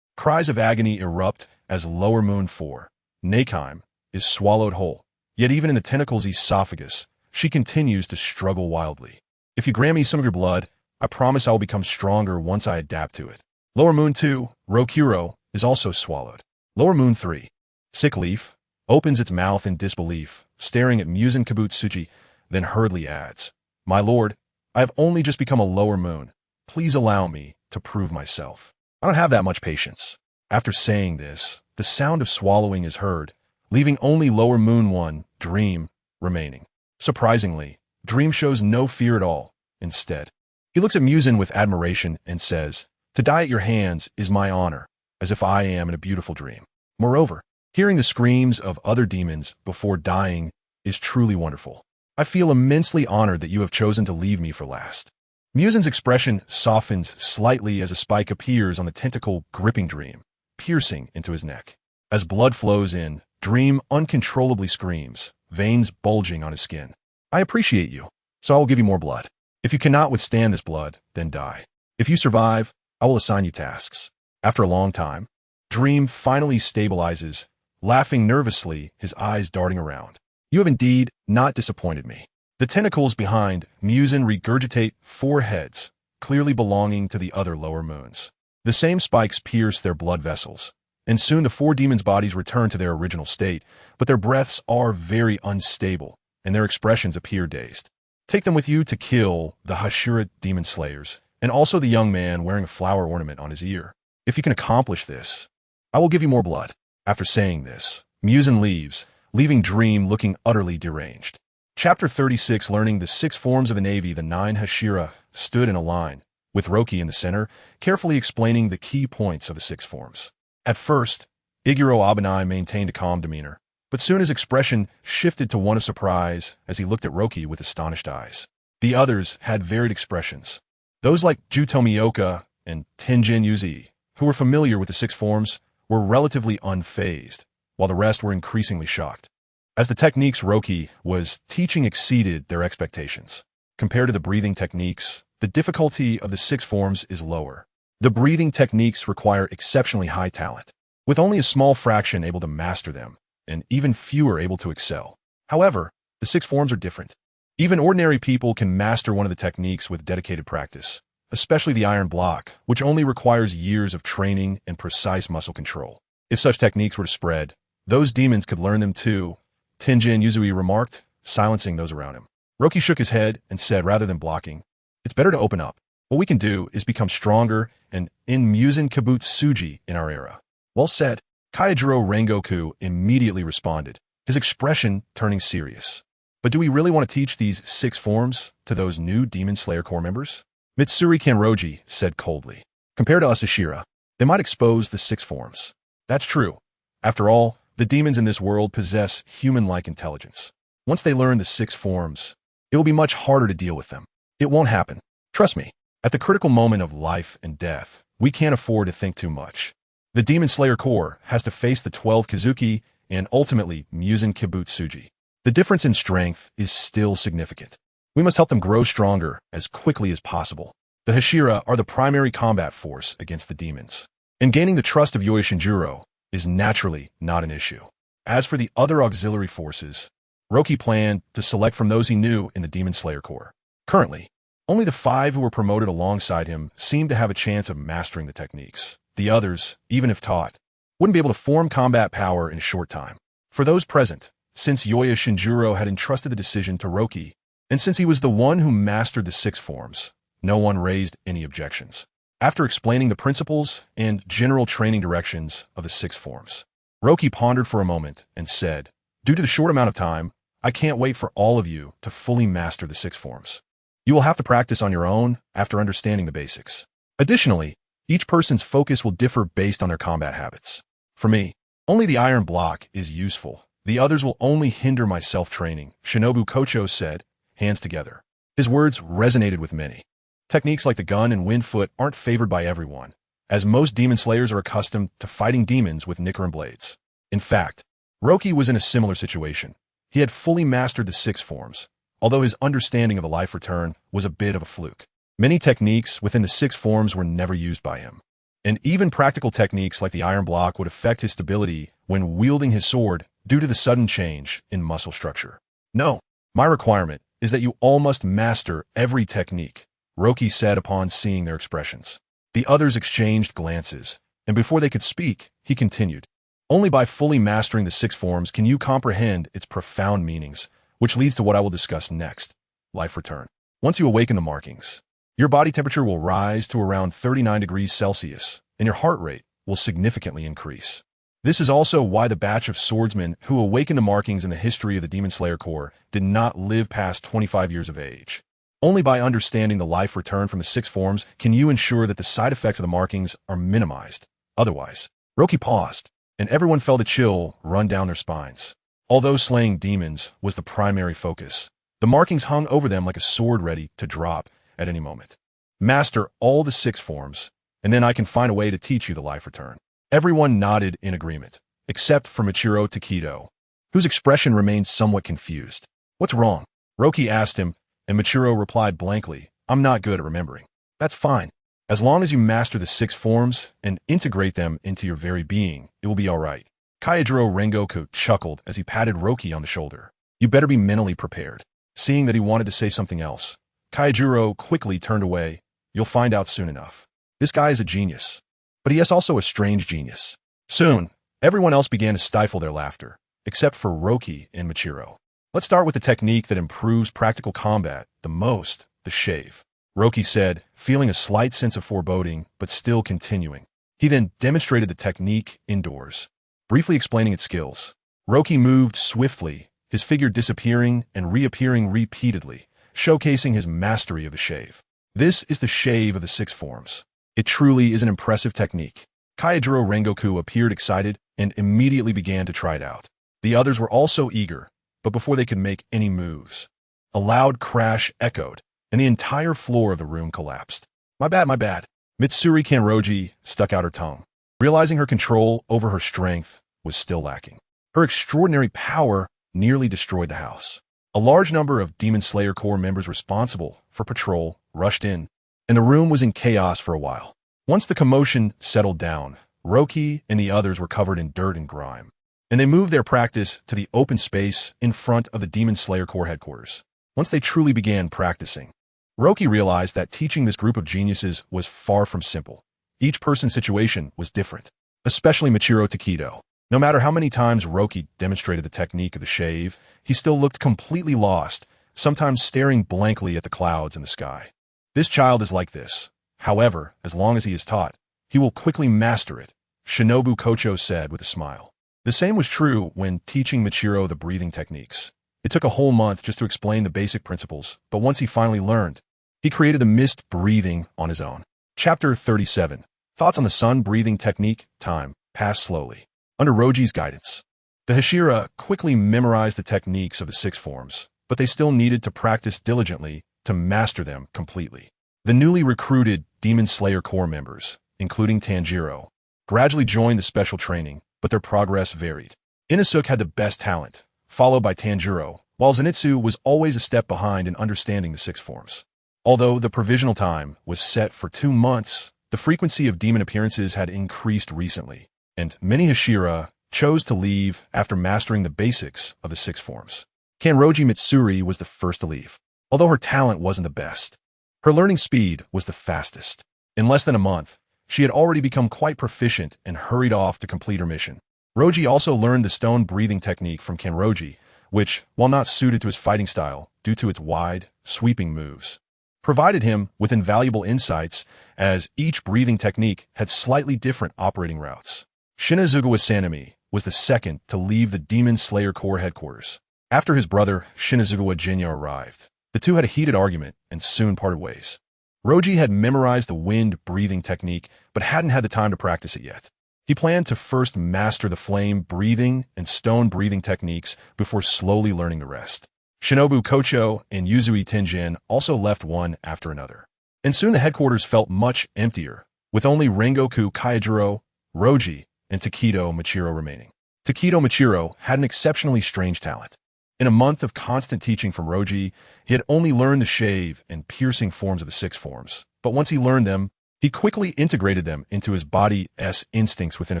Cries of agony erupt as Lower Moon 4, Nakeheim, is swallowed whole. Yet even in the tentacle's esophagus, she continues to struggle wildly. If you grant me some of your blood, I promise I will become stronger once I adapt to it. Lower Moon 2, Rokuro, is also swallowed. Lower Moon 3, Sickleaf, opens its mouth in disbelief, staring at Mihawkfor, then hurriedly adds, My lord, I have only just become a lower moon. Please allow me to prove myself. I don't have that much patience. After saying this, the sound of swallowing is heard, leaving only Lower Moon 1, Dream, remaining. Surprisingly, Dream shows no fear at all. Instead, he looks at Muzan with admiration and says, To die at your hands is my honor, as if I am in a beautiful dream. Moreover, hearing the screams of other demons before dying is truly wonderful. I feel immensely honored that you have chosen to leave me for last. Muzan's expression softens slightly as a spike appears on the tentacle gripping Dream, piercing into his neck. As blood flows in, Dream uncontrollably screams, veins bulging on his skin. I appreciate you, so I will give you more blood. If you cannot withstand this blood, then die. If you survive, I will assign you tasks. After a long time, Dream finally stabilizes, laughing nervously, his eyes darting around. You have indeed not disappointed me. The tentacles behind Muzan regurgitate 4 heads, clearly belonging to the other lower moons. The same spikes pierce their blood vessels, and soon the 4 demons' bodies return to their original state, but their breaths are very unstable, and their expressions appear dazed. Take them with you to kill the Hashira demon slayers, and also the young man wearing a flower ornament on his ear. If you can accomplish this, I will give you more blood. After saying this, Muzan leaves, leaving Dream looking utterly deranged. Chapter 36. Learning the 6 forms of the Navy, the 9 Hashira stood in a line, with Roki in the center, carefully explaining the key points of the 6 forms. At first, Iguro Abanai maintained a calm demeanor, but soon his expression shifted to one of surprise as he looked at Roki with astonished eyes. The others had varied expressions. Those like Jutomioka and Tenjin Yuzi, who were familiar with the 6 forms, were relatively unfazed, while the rest were increasingly shocked. as the techniques Roki was teaching exceeded their expectations. Compared to the breathing techniques, the difficulty of the 6 forms is lower. The breathing techniques require exceptionally high talent, with only a small fraction able to master them, and even fewer able to excel. However, the 6 forms are different. Even ordinary people can master one of the techniques with dedicated practice, especially the iron block, which only requires years of training and precise muscle control. If such techniques were to spread, those demons could learn them too, Tenjin Yuzui remarked, silencing those around him. Roki shook his head and said rather than blocking, "It's better to open up. What we can do is become stronger and in Musen Kibutsuji in our era." Well said. Kaijiro Rengoku immediately responded, his expression turning serious. But do we really want to teach these 6 forms to those new Demon Slayer Corps members? Mitsuri Kanroji said coldly. Compared to us Ashira, they might expose the 6 forms. That's true. After all, the demons in this world possess human-like intelligence. Once they learn the 6 forms, it will be much harder to deal with them. It won't happen. Trust me. At the critical moment of life and death, we can't afford to think too much. The Demon Slayer Corps has to face the 12 Kizuki and ultimately Musen Kibutsuji. The difference in strength is still significant. We must help them grow stronger as quickly as possible. The Hashira are the primary combat force against the demons, and gaining the trust of Yoi Shinjuro is naturally not an issue. As for the other auxiliary forces, Roki planned to select from those he knew in the Demon Slayer Corps. Currently, only the 5 who were promoted alongside him seemed to have a chance of mastering the techniques. The others, even if taught, wouldn't be able to form combat power in a short time. For those present, since Yoya Shinjuro had entrusted the decision to Roki, and since he was the one who mastered the 6 forms, no one raised any objections. After explaining the principles and general training directions of the 6 forms, Roki pondered for a moment and said, "Due to the short amount of time, I can't wait for all of you to fully master the 6 forms. You will have to practice on your own after understanding the basics. Additionally, each person's focus will differ based on their combat habits. For me, only the iron block is useful. The others will only hinder my self-training," Shinobu Kocho said, hands together. His words resonated with many. Techniques like the gun and wind foot aren't favored by everyone, as most demon slayers are accustomed to fighting demons with Nichiren blades. In fact, Roki was in a similar situation. He had fully mastered the 6 forms, although his understanding of a life return was a bit of a fluke. Many techniques within the 6 forms were never used by him, and even practical techniques like the iron block would affect his stability when wielding his sword due to the sudden change in muscle structure. "No, my requirement is that you all must master every technique," Roki said upon seeing their expressions. The others exchanged glances, and before they could speak, he continued, "Only by fully mastering the 6 forms can you comprehend its profound meanings, which leads to what I will discuss next, life return. Once you awaken the markings, your body temperature will rise to around 39 degrees Celsius, and your heart rate will significantly increase. This is also why the batch of swordsmen who awakened the markings in the history of the Demon Slayer Corps did not live past 25 years of age. Only by understanding the life return from the 6 forms can you ensure that the side effects of the markings are minimized. Otherwise," Roki paused, and everyone felt a chill run down their spines. Although slaying demons was the primary focus, the markings hung over them like a sword ready to drop at any moment. "Master all the 6 forms, and then I can find a way to teach you the life return." Everyone nodded in agreement, except for Michiro Takedo, whose expression remained somewhat confused. "What's wrong?" Roki asked him, and Michiro replied blankly, "I'm not good at remembering." "That's fine. As long as you master the 6 forms and integrate them into your very being, it will be all right." Kaijiro Rengoku chuckled as he patted Roki on the shoulder. "You better be mentally prepared." Seeing that he wanted to say something else, Kaijiro quickly turned away. "You'll find out soon enough. This guy is a genius, but he is also a strange genius." Soon, everyone else began to stifle their laughter, except for Roki and Michiro. "Let's start with the technique that improves practical combat the most, the shave," Roki said, feeling a slight sense of foreboding, but still continuing. He then demonstrated the technique indoors, briefly explaining its skills. Roki moved swiftly, his figure disappearing and reappearing repeatedly, showcasing his mastery of the shave. This is the shave of the 6 forms. It truly is an impressive technique. Kaijiro Rengoku appeared excited and immediately began to try it out. The others were also eager, but before they could make any moves, a loud crash echoed, and the entire floor of the room collapsed. My bad. Mitsuri Kanroji stuck out her tongue, realizing her control over her strength was still lacking. Her extraordinary power nearly destroyed the house. A large number of Demon Slayer Corps members responsible for patrol rushed in, and the room was in chaos for a while. Once the commotion settled down, Roki and the others were covered in dirt and grime, and they moved their practice to the open space in front of the Demon Slayer Corps headquarters. Once they truly began practicing, Roki realized that teaching this group of geniuses was far from simple. Each person's situation was different, especially Michiro Takedo. No matter how many times Roki demonstrated the technique of the shave, he still looked completely lost, sometimes staring blankly at the clouds in the sky. This child is like this. However, as long as he is taught, he will quickly master it, Shinobu Kocho said with a smile. The same was true when teaching Michiro the breathing techniques. It took a whole month just to explain the basic principles, but once he finally learned, he created the mist breathing on his own. Chapter 37. Thoughts on the sun breathing technique. Time passed slowly. Under Roji's guidance, the Hashira quickly memorized the techniques of the 6 forms, but they still needed to practice diligently to master them completely. The newly recruited Demon Slayer Corps members, including Tanjiro, gradually joined the special training, but their progress varied. Inosuke had the best talent, followed by Tanjiro, while Zenitsu was always a step behind in understanding the 6 forms. Although the provisional time was set for 2 months, the frequency of demon appearances had increased recently, and many Hashira chose to leave after mastering the basics of the 6 forms. Kanroji Mitsuri was the first to leave. Although her talent wasn't the best, her learning speed was the fastest. In less than a month, she had already become quite proficient and hurried off to complete her mission. Roji also learned the stone breathing technique from Kanroji, which, while not suited to his fighting style due to its wide, sweeping moves, provided him with invaluable insights as each breathing technique had slightly different operating routes. Shinazugawa Sanemi was the second to leave the Demon Slayer Corps headquarters. After his brother Shinazugawa Jinya arrived, the two had a heated argument and soon parted ways. Roji had memorized the wind breathing technique but hadn't had the time to practice it yet. He planned to first master the flame breathing and stone breathing techniques before slowly learning the rest. Shinobu Kocho and Yuzui Tenjin also left one after another. And soon the headquarters felt much emptier, with only Rengoku Kaijiro, Roji, and Takedo Michiro remaining. Takedo Michiro had an exceptionally strange talent. In a month of constant teaching from Roji, he had only learned the shave and piercing forms of the 6 forms, but once he learned them, he quickly integrated them into his body's instincts within a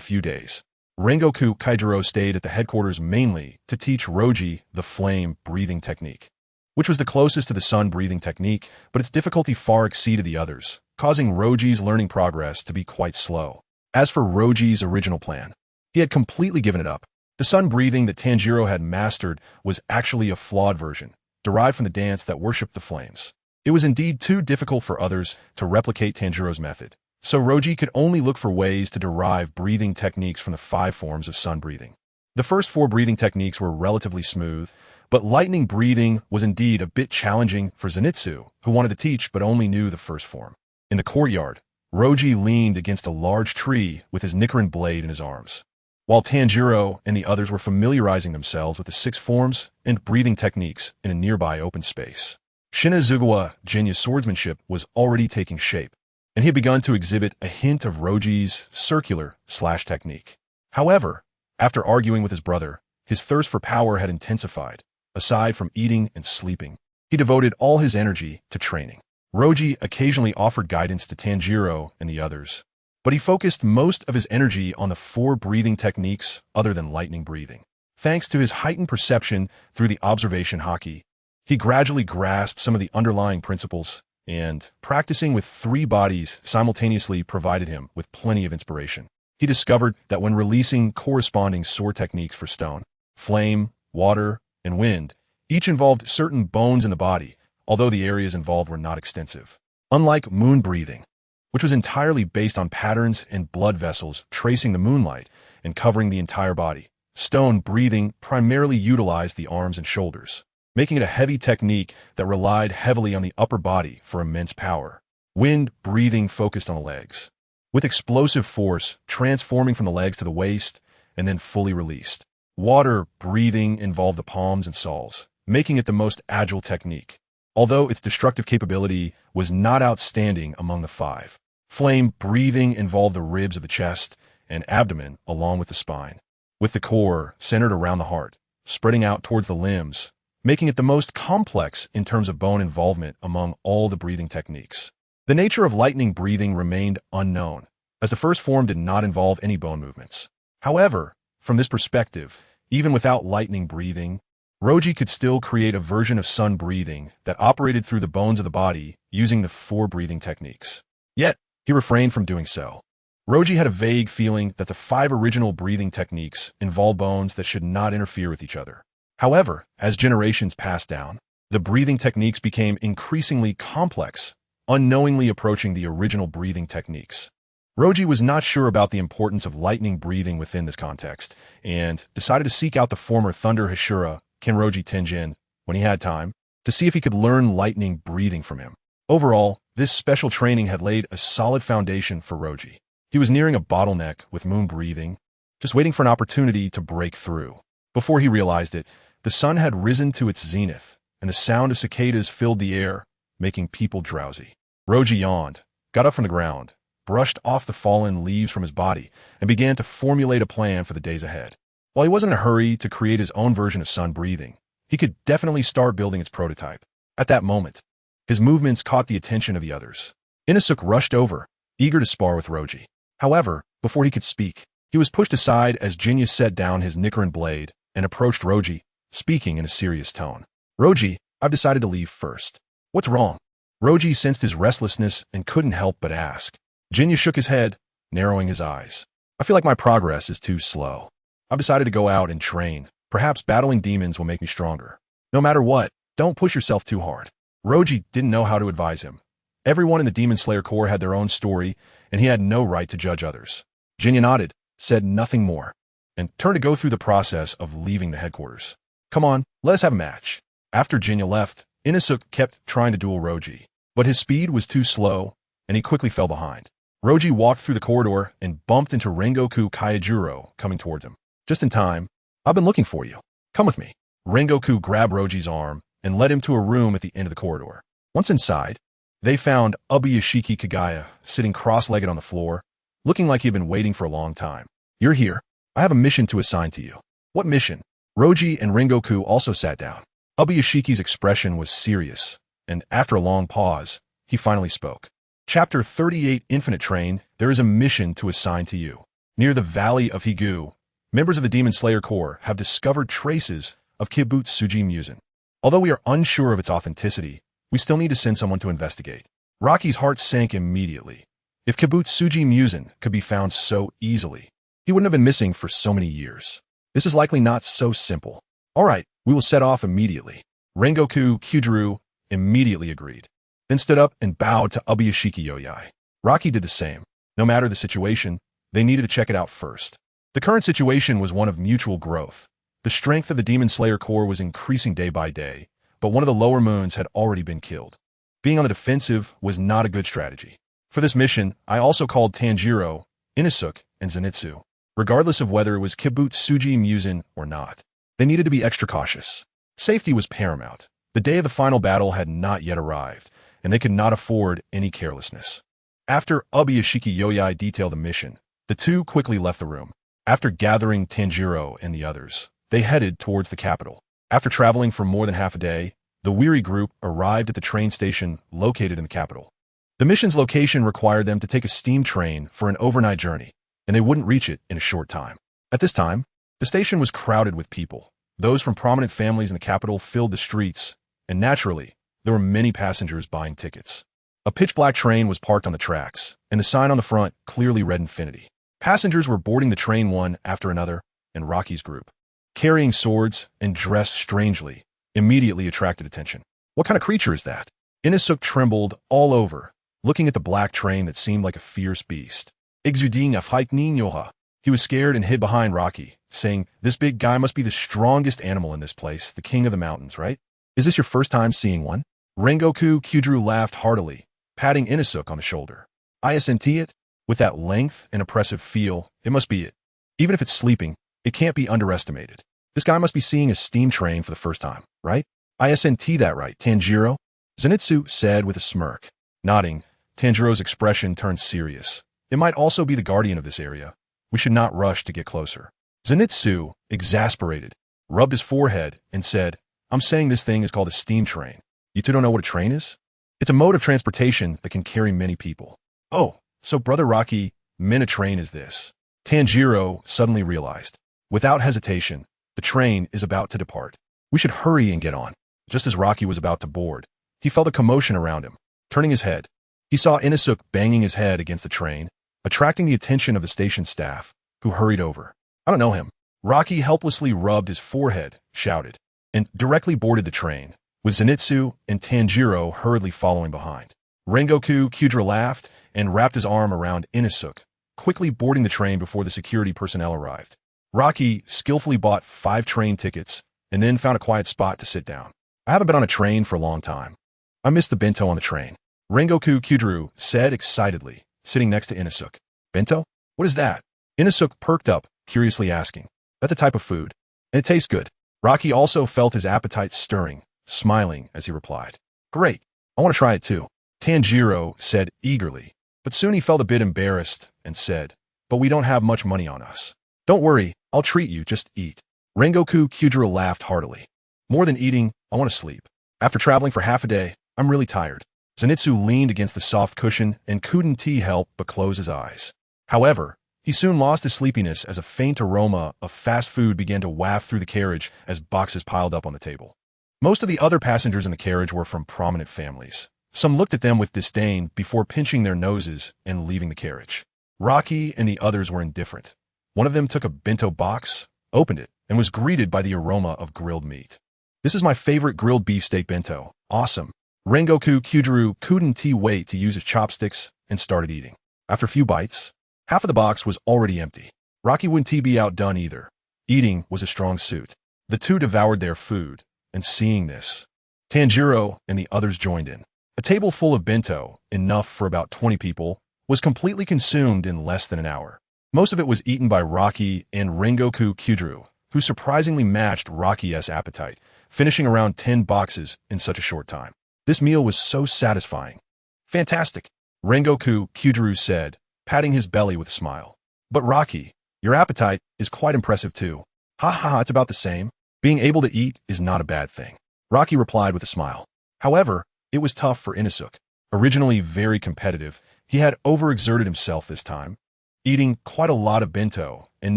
few days. Rengoku Kaijiro stayed at the headquarters mainly to teach Roji the flame breathing technique, which was the closest to the sun breathing technique, but its difficulty far exceeded the others, causing Roji's learning progress to be quite slow. As for Roji's original plan, he had completely given it up. The sun breathing that Tanjiro had mastered was actually a flawed version, derived from the dance that worshipped the flames. It was indeed too difficult for others to replicate Tanjiro's method, so Roji could only look for ways to derive breathing techniques from the 5 forms of sun breathing. The first 4 breathing techniques were relatively smooth, but lightning breathing was indeed a bit challenging for Zenitsu, who wanted to teach but only knew the first form. In the courtyard, Roji leaned against a large tree with his Nichiren blade in his arms, while Tanjiro and the others were familiarizing themselves with the 6 forms and breathing techniques in a nearby open space. Shinazugawa Jinya's swordsmanship was already taking shape, and he had begun to exhibit a hint of Roji's circular slash technique. However, after arguing with his brother, his thirst for power had intensified. Aside from eating and sleeping, he devoted all his energy to training. Roji occasionally offered guidance to Tanjiro and the others, but he focused most of his energy on the 4 breathing techniques other than lightning breathing. Thanks to his heightened perception through the observation haki, he gradually grasped some of the underlying principles, and practicing with 3 bodies simultaneously provided him with plenty of inspiration. He discovered that when releasing corresponding sword techniques for stone, flame, water, and wind, each involved certain bones in the body, although the areas involved were not extensive. Unlike moon breathing, which was entirely based on patterns and blood vessels tracing the moonlight and covering the entire body, stone breathing primarily utilized the arms and shoulders, making it a heavy technique that relied heavily on the upper body for immense power. Wind breathing focused on the legs, with explosive force transforming from the legs to the waist and then fully released. Water breathing involved the palms and soles, making it the most agile technique, although its destructive capability was not outstanding among the 5. Flame breathing involved the ribs of the chest and abdomen along with the spine, with the core centered around the heart, spreading out towards the limbs, making it the most complex in terms of bone involvement among all the breathing techniques. The nature of lightning breathing remained unknown, as the first form did not involve any bone movements. However, from this perspective, even without lightning breathing, Roji could still create a version of sun breathing that operated through the bones of the body using the 4 breathing techniques. Yet, he refrained from doing so. Roji had a vague feeling that the 5 original breathing techniques involved bones that should not interfere with each other. However, as generations passed down, the breathing techniques became increasingly complex, unknowingly approaching the original breathing techniques. Roji was not sure about the importance of lightning breathing within this context, and decided to seek out the former Thunder Hashira, Kenroji Tenjin, when he had time, to see if he could learn lightning breathing from him. Overall, this special training had laid a solid foundation for Roji. He was nearing a bottleneck with moon breathing, just waiting for an opportunity to break through. Before he realized it, the sun had risen to its zenith, and the sound of cicadas filled the air, making people drowsy. Roji yawned, got up from the ground, brushed off the fallen leaves from his body, and began to formulate a plan for the days ahead. While he wasn't in a hurry to create his own version of sun breathing, he could definitely start building its prototype. At that moment, his movements caught the attention of the others. Inosuke rushed over, eager to spar with Roji. However, before he could speak, he was pushed aside as Jinya set down his Nichiren blade and approached Roji, speaking in a serious tone. "Roji, I've decided to leave first." "What's wrong?" Roji sensed his restlessness and couldn't help but ask. Jinya shook his head, narrowing his eyes. "I feel like my progress is too slow. I've decided to go out and train. Perhaps battling demons will make me stronger. No matter what, don't push yourself too hard." Roji didn't know how to advise him. Everyone in the Demon Slayer Corps had their own story, and he had no right to judge others. Jinya nodded, said nothing more, and turned to go through the process of leaving the headquarters. "Come on, let us have a match." After Jinya left, Inosuke kept trying to duel Roji, but his speed was too slow, and he quickly fell behind. Roji walked through the corridor and bumped into Rengoku Kaijuro coming towards him. "Just in time. I've been looking for you. Come with me." Rengoku grabbed Roji's arm and led him to a room at the end of the corridor. Once inside, they found Ubuyashiki Kagaya sitting cross-legged on the floor, looking like he had been waiting for a long time. "You're here. I have a mission to assign to you." "What mission?" Roji and Rengoku also sat down. Ubuyashiki's expression was serious, and after a long pause, he finally spoke. "Chapter 38 Infinite Train, there is a mission to assign to you. Near the Valley of Higu, members of the Demon Slayer Corps have discovered traces of QiBlocks Musen. Although we are unsure of its authenticity, we still need to send someone to investigate." Rocky's heart sank immediately. If QiBlocks Musen could be found so easily, he wouldn't have been missing for so many years. This is likely not so simple. "All right, we will set off immediately." Rengoku Kyujuru immediately agreed, then stood up and bowed to Ubuyashiki Yoyai. Rocky did the same. No matter the situation, they needed to check it out first. The current situation was one of mutual growth. The strength of the Demon Slayer Corps was increasing day by day, but one of the lower moons had already been killed. Being on the defensive was not a good strategy. For this mission, I also called Tanjiro, Inosuke, and Zenitsu, regardless of whether it was QiBlocks Musen or not. They needed to be extra cautious. Safety was paramount. The day of the final battle had not yet arrived, and they could not afford any carelessness. After Ubuyashiki Yoyai detailed the mission, the two quickly left the room. After gathering Tanjiro and the others, they headed towards the capital. After traveling for more than half a day, the weary group arrived at the train station located in the capital. The mission's location required them to take a steam train for an overnight journey, and they wouldn't reach it in a short time. At this time, the station was crowded with people. Those from prominent families in the capital filled the streets, and naturally, there were many passengers buying tickets. A pitch-black train was parked on the tracks, and the sign on the front clearly read Infinity. Passengers were boarding the train one after another, and Rocky's group, carrying swords and dressed strangely, immediately attracted attention. "What kind of creature is that?" Inosuke trembled all over, looking at the black train that seemed like a fierce beast. "Exuding afhaikni nyoha." He was scared and hid behind Rocky, saying, "This big guy must be the strongest animal in this place, the king of the mountains, right? Is this your first time seeing one?" Rengoku Kyujuru laughed heartily, patting Inosuke on the shoulder. "Isn't it? With that length and oppressive feel, it must be it. Even if it's sleeping, it can't be underestimated. This guy must be seeing a steam train for the first time, right? Isn't that right, Tanjiro?" Zenitsu said with a smirk. Nodding, Tanjiro's expression turned serious. "It might also be the guardian of this area. We should not rush to get closer." Zenitsu, exasperated, rubbed his forehead, and said, I'm saying this thing is called a steam train. You two don't know what a train is? It's a mode of transportation that can carry many people. Oh, so Brother Rocky meant a train is this. Tanjiro suddenly realized. Without hesitation, the train is about to depart. We should hurry and get on. Just as Rocky was about to board, he felt a commotion around him. Turning his head, he saw Inosuke banging his head against the train, attracting the attention of the station staff, who hurried over. I don't know him. Rocky helplessly rubbed his forehead, shouted, and directly boarded the train, with Zenitsu and Tanjiro hurriedly following behind. Rengoku Kyudra laughed and wrapped his arm around Inosuke, quickly boarding the train before the security personnel arrived. Rocky skillfully bought 5 train tickets and then found a quiet spot to sit down. I haven't been on a train for a long time. I missed the bento on the train. Rengoku Kyudru said excitedly, sitting next to Inosuke. Bento? What is that? Inosuke perked up, curiously asking. That's a type of food, and it tastes good. Rocky also felt his appetite stirring, smiling as he replied. Great, I want to try it too. Tanjiro said eagerly, but soon he felt a bit embarrassed and said, but we don't have much money on us. Don't worry, I'll treat you, just eat. Rengoku Kyudra laughed heartily. More than eating, I want to sleep. After traveling for half a day, I'm really tired. Zenitsu leaned against the soft cushion and couldn't help but close his eyes. However, he soon lost his sleepiness as a faint aroma of fast food began to waft through the carriage as boxes piled up on the table. Most of the other passengers in the carriage were from prominent families. Some looked at them with disdain before pinching their noses and leaving the carriage. Rocky and the others were indifferent. One of them took a bento box, opened it, and was greeted by the aroma of grilled meat. This is my favorite grilled beefsteak bento. Awesome. Rengoku Kyudru couldn't wait to use his chopsticks and started eating. After a few bites, half of the box was already empty. Rocky wouldn't be outdone either. Eating was a strong suit. The two devoured their food, and seeing this, Tanjiro and the others joined in. A table full of bento, enough for about 20 people, was completely consumed in less than an hour. Most of it was eaten by Rocky and Rengoku Kyudru, who surprisingly matched Rocky's appetite, finishing around 10 boxes in such a short time. This meal was so satisfying. Fantastic, Rengoku Kyudru said, patting his belly with a smile. But Rocky, your appetite is quite impressive too. Ha ha ha, it's about the same. Being able to eat is not a bad thing. Rocky replied with a smile. However, it was tough for Inosuke. Originally very competitive, he had overexerted himself this time, eating quite a lot of bento, and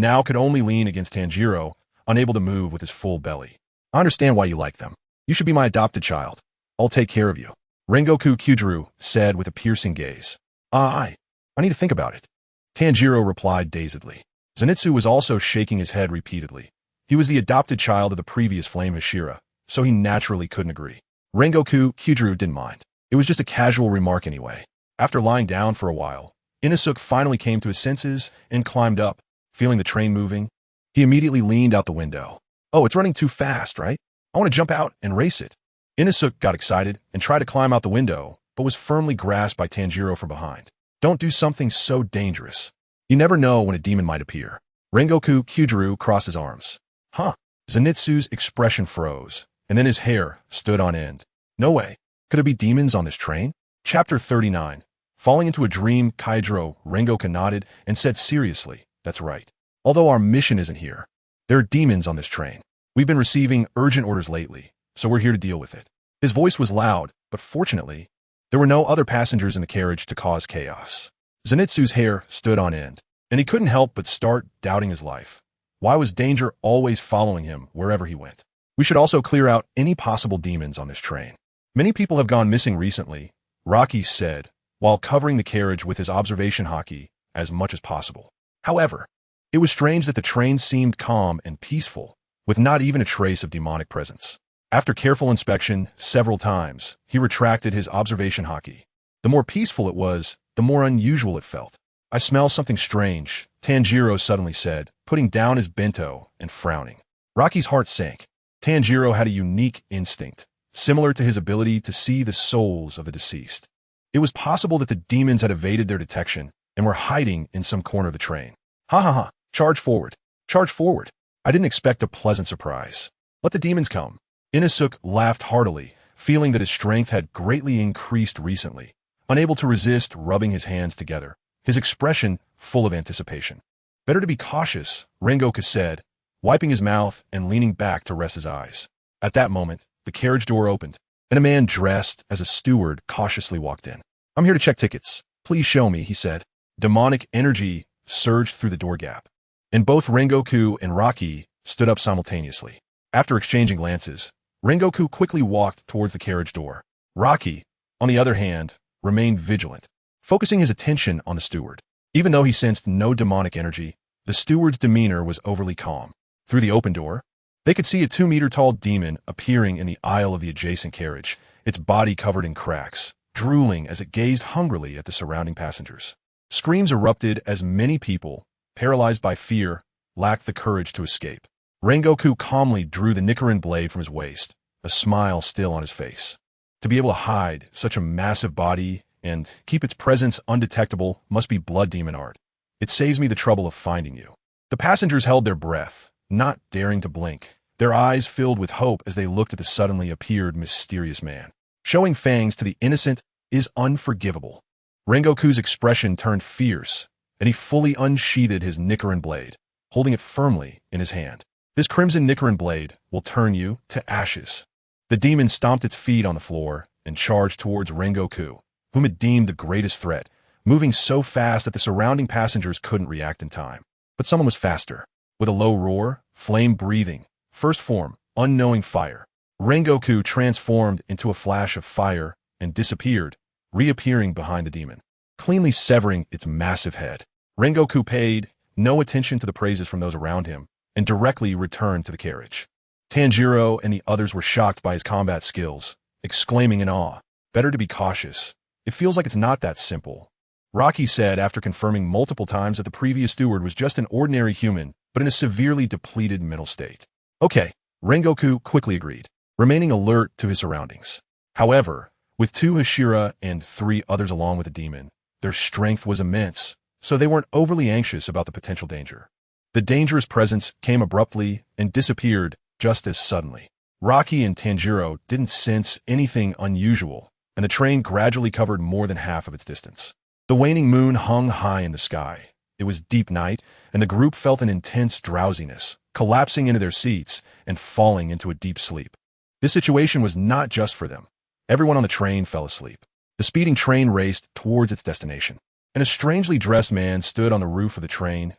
now could only lean against Tanjiro, unable to move with his full belly. I understand why you like them. You should be my adopted child. I'll take care of you. Rengoku Kyudru said with a piercing gaze. I need to think about it. Tanjiro replied dazedly. Zenitsu was also shaking his head repeatedly. He was the adopted child of the previous Flame Hashira, so he naturally couldn't agree. Rengoku Kyudru didn't mind. It was just a casual remark anyway. After lying down for a while, Inosuke finally came to his senses and climbed up, feeling the train moving. He immediately leaned out the window. Oh, it's running too fast, right? I want to jump out and race it. Inosuke got excited and tried to climb out the window, but was firmly grasped by Tanjiro from behind. Don't do something so dangerous. You never know when a demon might appear. Rengoku Kyudru crossed his arms. Huh. Zenitsu's expression froze, and then his hair stood on end. No way. Could there be demons on this train? Chapter 39. Falling into a dream, Rengoku nodded and said seriously, that's right. Although our mission isn't here, there are demons on this train. We've been receiving urgent orders lately, so we're here to deal with it. His voice was loud, but fortunately, there were no other passengers in the carriage to cause chaos. Zenitsu's hair stood on end, and he couldn't help but start doubting his life. Why was danger always following him wherever he went? We should also clear out any possible demons on this train. Many people have gone missing recently, Rocky said, while covering the carriage with his observation haki as much as possible. However, it was strange that the train seemed calm and peaceful, with not even a trace of demonic presence. After careful inspection several times, he retracted his observation haki. The more peaceful it was, the more unusual it felt. I smell something strange, Tanjiro suddenly said, putting down his bento and frowning. Rocky's heart sank. Tanjiro had a unique instinct, similar to his ability to see the souls of the deceased. It was possible that the demons had evaded their detection and were hiding in some corner of the train. Ha ha ha, charge forward. Charge forward. I didn't expect a pleasant surprise. Let the demons come. Inosuke laughed heartily, feeling that his strength had greatly increased recently, unable to resist rubbing his hands together, his expression full of anticipation. Better to be cautious, Rengoku said, wiping his mouth and leaning back to rest his eyes. At that moment, the carriage door opened, and a man dressed as a steward cautiously walked in. "I'm here to check tickets. Please show me," he said. Demonic energy surged through the door gap, and both Rengoku and Rocky stood up simultaneously. After exchanging glances, Rengoku quickly walked towards the carriage door. Rocky, on the other hand, remained vigilant, focusing his attention on the steward. Even though he sensed no demonic energy, the steward's demeanor was overly calm. Through the open door, they could see a 2-meter-tall demon appearing in the aisle of the adjacent carriage, its body covered in cracks, drooling as it gazed hungrily at the surrounding passengers. Screams erupted as many people, paralyzed by fear, lacked the courage to escape. Rengoku calmly drew the Nichiren blade from his waist, a smile still on his face. To be able to hide such a massive body and keep its presence undetectable must be blood demon art. It saves me the trouble of finding you. The passengers held their breath, not daring to blink, their eyes filled with hope as they looked at the suddenly appeared mysterious man. Showing fangs to the innocent is unforgivable. Rengoku's expression turned fierce, and he fully unsheathed his Nichiren blade, holding it firmly in his hand. "This crimson Nichiren blade will turn you to ashes." The demon stomped its feet on the floor and charged towards Rengoku, whom it deemed the greatest threat, moving so fast that the surrounding passengers couldn't react in time. But someone was faster. With a low roar, flame-breathing, first form, unknowing fire, Rengoku transformed into a flash of fire and disappeared, reappearing behind the demon, cleanly severing its massive head. Rengoku paid no attention to the praises from those around him and directly returned to the carriage. Tanjiro and the others were shocked by his combat skills, exclaiming in awe, "Better to be cautious. It feels like it's not that simple." Rocky said after confirming multiple times that the previous steward was just an ordinary human, but in a severely depleted mental state. "Okay," Rengoku quickly agreed, remaining alert to his surroundings. However, with 2 Hashira and 3 others along with the demon, their strength was immense, so they weren't overly anxious about the potential danger. The dangerous presence came abruptly and disappeared just as suddenly. Rocky and Tanjiro didn't sense anything unusual, and the train gradually covered more than half of its distance. The waning moon hung high in the sky. It was deep night, and the group felt an intense drowsiness, collapsing into their seats and falling into a deep sleep. This situation was not just for them. Everyone on the train fell asleep. The speeding train raced towards its destination, and a strangely dressed man stood on the roof of the train.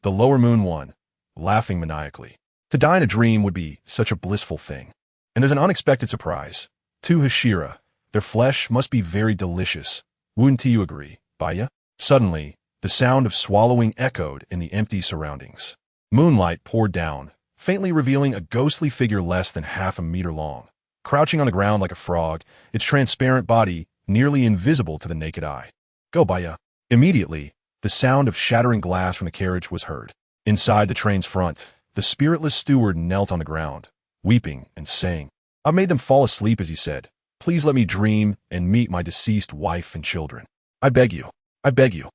The lower moon one, laughing maniacally. To die in a dream would be such a blissful thing. And there's an unexpected surprise. 2 Hashira. Their flesh must be very delicious. Wouldn't you agree, Baya? Suddenly, the sound of swallowing echoed in the empty surroundings. Moonlight poured down, faintly revealing a ghostly figure less than half a meter long. Crouching on the ground like a frog, its transparent body nearly invisible to the naked eye. "Go, Baya." Immediately, the sound of shattering glass from the carriage was heard. Inside the train's front, the spiritless steward knelt on the ground, weeping and saying, "I made them fall asleep," as he said. "Please let me dream and meet my deceased wife and children. I beg you. I beg you."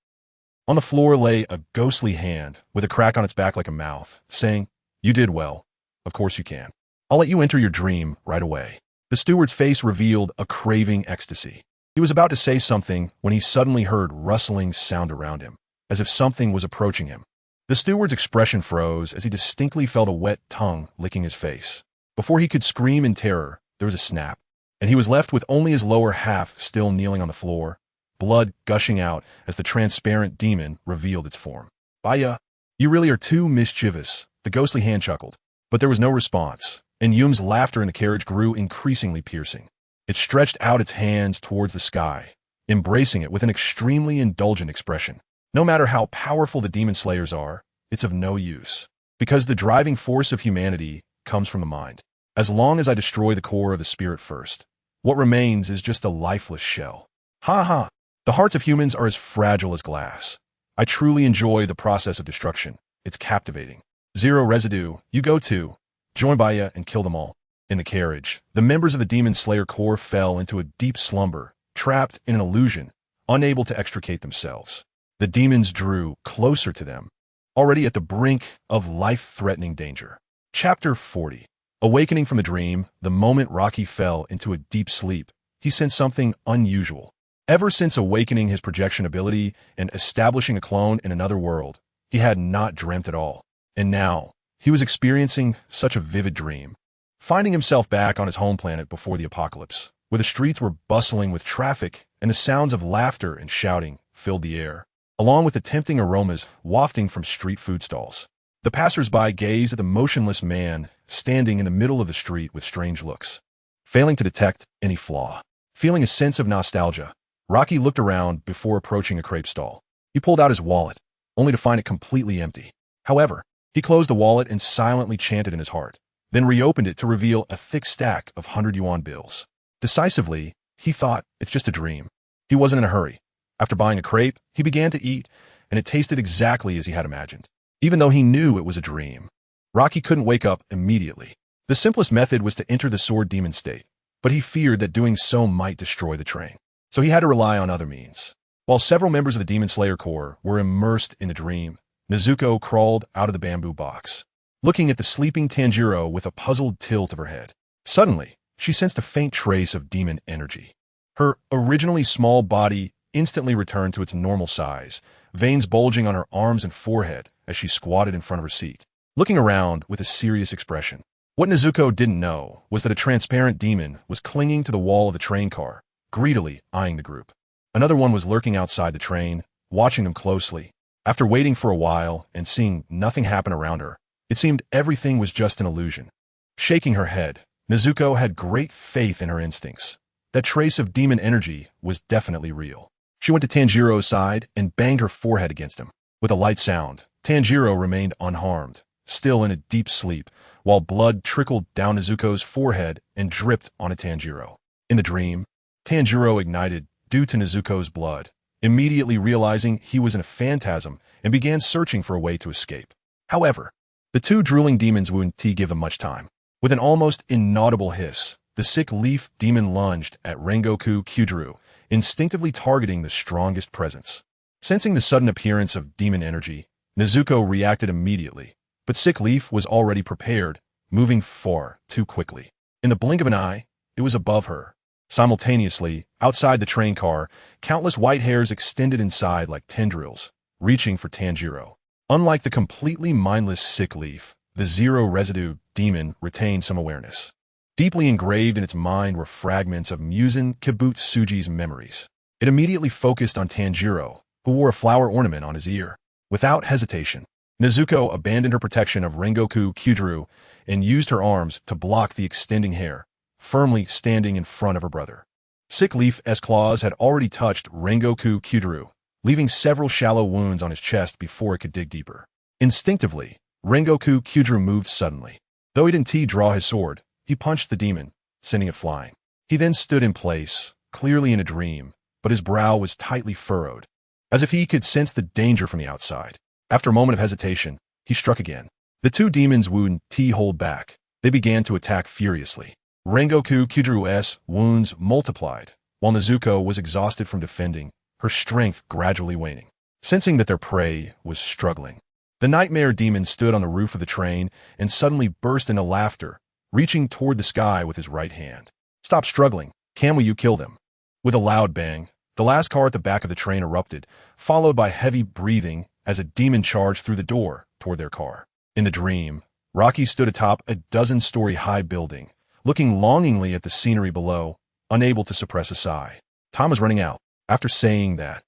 On the floor lay a ghostly hand with a crack on its back like a mouth, saying, "You did well. Of course you can. I'll let you enter your dream right away." The steward's face revealed a craving ecstasy. He was about to say something when he suddenly heard rustling sound around him, as if something was approaching him. The steward's expression froze as he distinctly felt a wet tongue licking his face. Before he could scream in terror, there was a snap, and he was left with only his lower half still kneeling on the floor, blood gushing out as the transparent demon revealed its form. "Baya, you really are too mischievous," the ghostly hand chuckled. But there was no response, and Yum's laughter in the carriage grew increasingly piercing. It stretched out its hands towards the sky, embracing it with an extremely indulgent expression. No matter how powerful the demon slayers are, it's of no use, because the driving force of humanity comes from the mind. As long as I destroy the core of the spirit first, what remains is just a lifeless shell. Ha ha! The hearts of humans are as fragile as glass. I truly enjoy the process of destruction. It's captivating. Zero residue, you go too. Join Baya and kill them all. In the carriage, the members of the Demon Slayer Corps fell into a deep slumber, trapped in an illusion, unable to extricate themselves. The demons drew closer to them, already at the brink of life-threatening danger. Chapter 40. Awakening from a dream, the moment Rocky fell into a deep sleep, he sensed something unusual. Ever since awakening his projection ability and establishing a clone in another world, he had not dreamt at all. And now, he was experiencing such a vivid dream. Finding himself back on his home planet before the apocalypse, where the streets were bustling with traffic and the sounds of laughter and shouting filled the air, along with the tempting aromas wafting from street food stalls. The passers-by gazed at the motionless man standing in the middle of the street with strange looks, failing to detect any flaw. Feeling a sense of nostalgia, Rocky looked around before approaching a crepe stall. He pulled out his wallet, only to find it completely empty. However, he closed the wallet and silently chanted in his heart, then reopened it to reveal a thick stack of 100 yuan bills. Decisively, he thought, it's just a dream. He wasn't in a hurry. After buying a crepe, he began to eat, and it tasted exactly as he had imagined. Even though he knew it was a dream, Rocky couldn't wake up immediately. The simplest method was to enter the sword demon state, but he feared that doing so might destroy the train. So he had to rely on other means. While several members of the Demon Slayer Corps were immersed in the dream, Nezuko crawled out of the bamboo box, looking at the sleeping Tanjiro with a puzzled tilt of her head. Suddenly, she sensed a faint trace of demon energy. Her originally small body instantly returned to its normal size, veins bulging on her arms and forehead as she squatted in front of her seat, looking around with a serious expression. What Nezuko didn't know was that a transparent demon was clinging to the wall of the train car, greedily eyeing the group. Another one was lurking outside the train, watching them closely. After waiting for a while and seeing nothing happen around her, it seemed everything was just an illusion. Shaking her head, Nezuko had great faith in her instincts. That trace of demon energy was definitely real. She went to Tanjiro's side and banged her forehead against him. With a light sound, Tanjiro remained unharmed, still in a deep sleep, while blood trickled down Nezuko's forehead and dripped onto Tanjiro. In the dream, Tanjiro ignited due to Nezuko's blood, immediately realizing he was in a phantasm and began searching for a way to escape. However, the two drooling demons wouldn't give him much time. With an almost inaudible hiss, the sick leaf demon lunged at Rengoku Kyujuru, instinctively targeting the strongest presence. Sensing the sudden appearance of demon energy, Nezuko reacted immediately, but Sick Leaf was already prepared, moving far too quickly. In the blink of an eye, it was above her. Simultaneously, outside the train car, countless white hairs extended inside like tendrils, reaching for Tanjiro. Unlike the completely mindless Sick Leaf, the zero-residue demon retained some awareness. Deeply engraved in its mind were fragments of Muzan Kibutsuji's memories. It immediately focused on Tanjiro, who wore a flower ornament on his ear. Without hesitation, Nezuko abandoned her protection of Rengoku Kyujuru and used her arms to block the extending hair, firmly standing in front of her brother. Sick Leaf's claws had already touched Rengoku Kyujuru, leaving several shallow wounds on his chest before it could dig deeper. Instinctively, Rengoku Kyujuru moved suddenly. Though he didn't draw his sword, he punched the demon, sending it flying. He then stood in place, clearly in a dream, but his brow was tightly furrowed, as if he could sense the danger from the outside. After a moment of hesitation, he struck again. The two demons wouldn't hold back. They began to attack furiously. Rengoku Kyujuru's wounds multiplied, while Nezuko was exhausted from defending, her strength gradually waning. Sensing that their prey was struggling, the nightmare demon stood on the roof of the train and suddenly burst into laughter, reaching toward the sky with his right hand. "Stop struggling. Can you kill them?" With a loud bang, the last car at the back of the train erupted, followed by heavy breathing as a demon charged through the door toward their car. In the dream, Rocky stood atop a dozen-story-high building, looking longingly at the scenery below, unable to suppress a sigh. Time was running out. After saying that,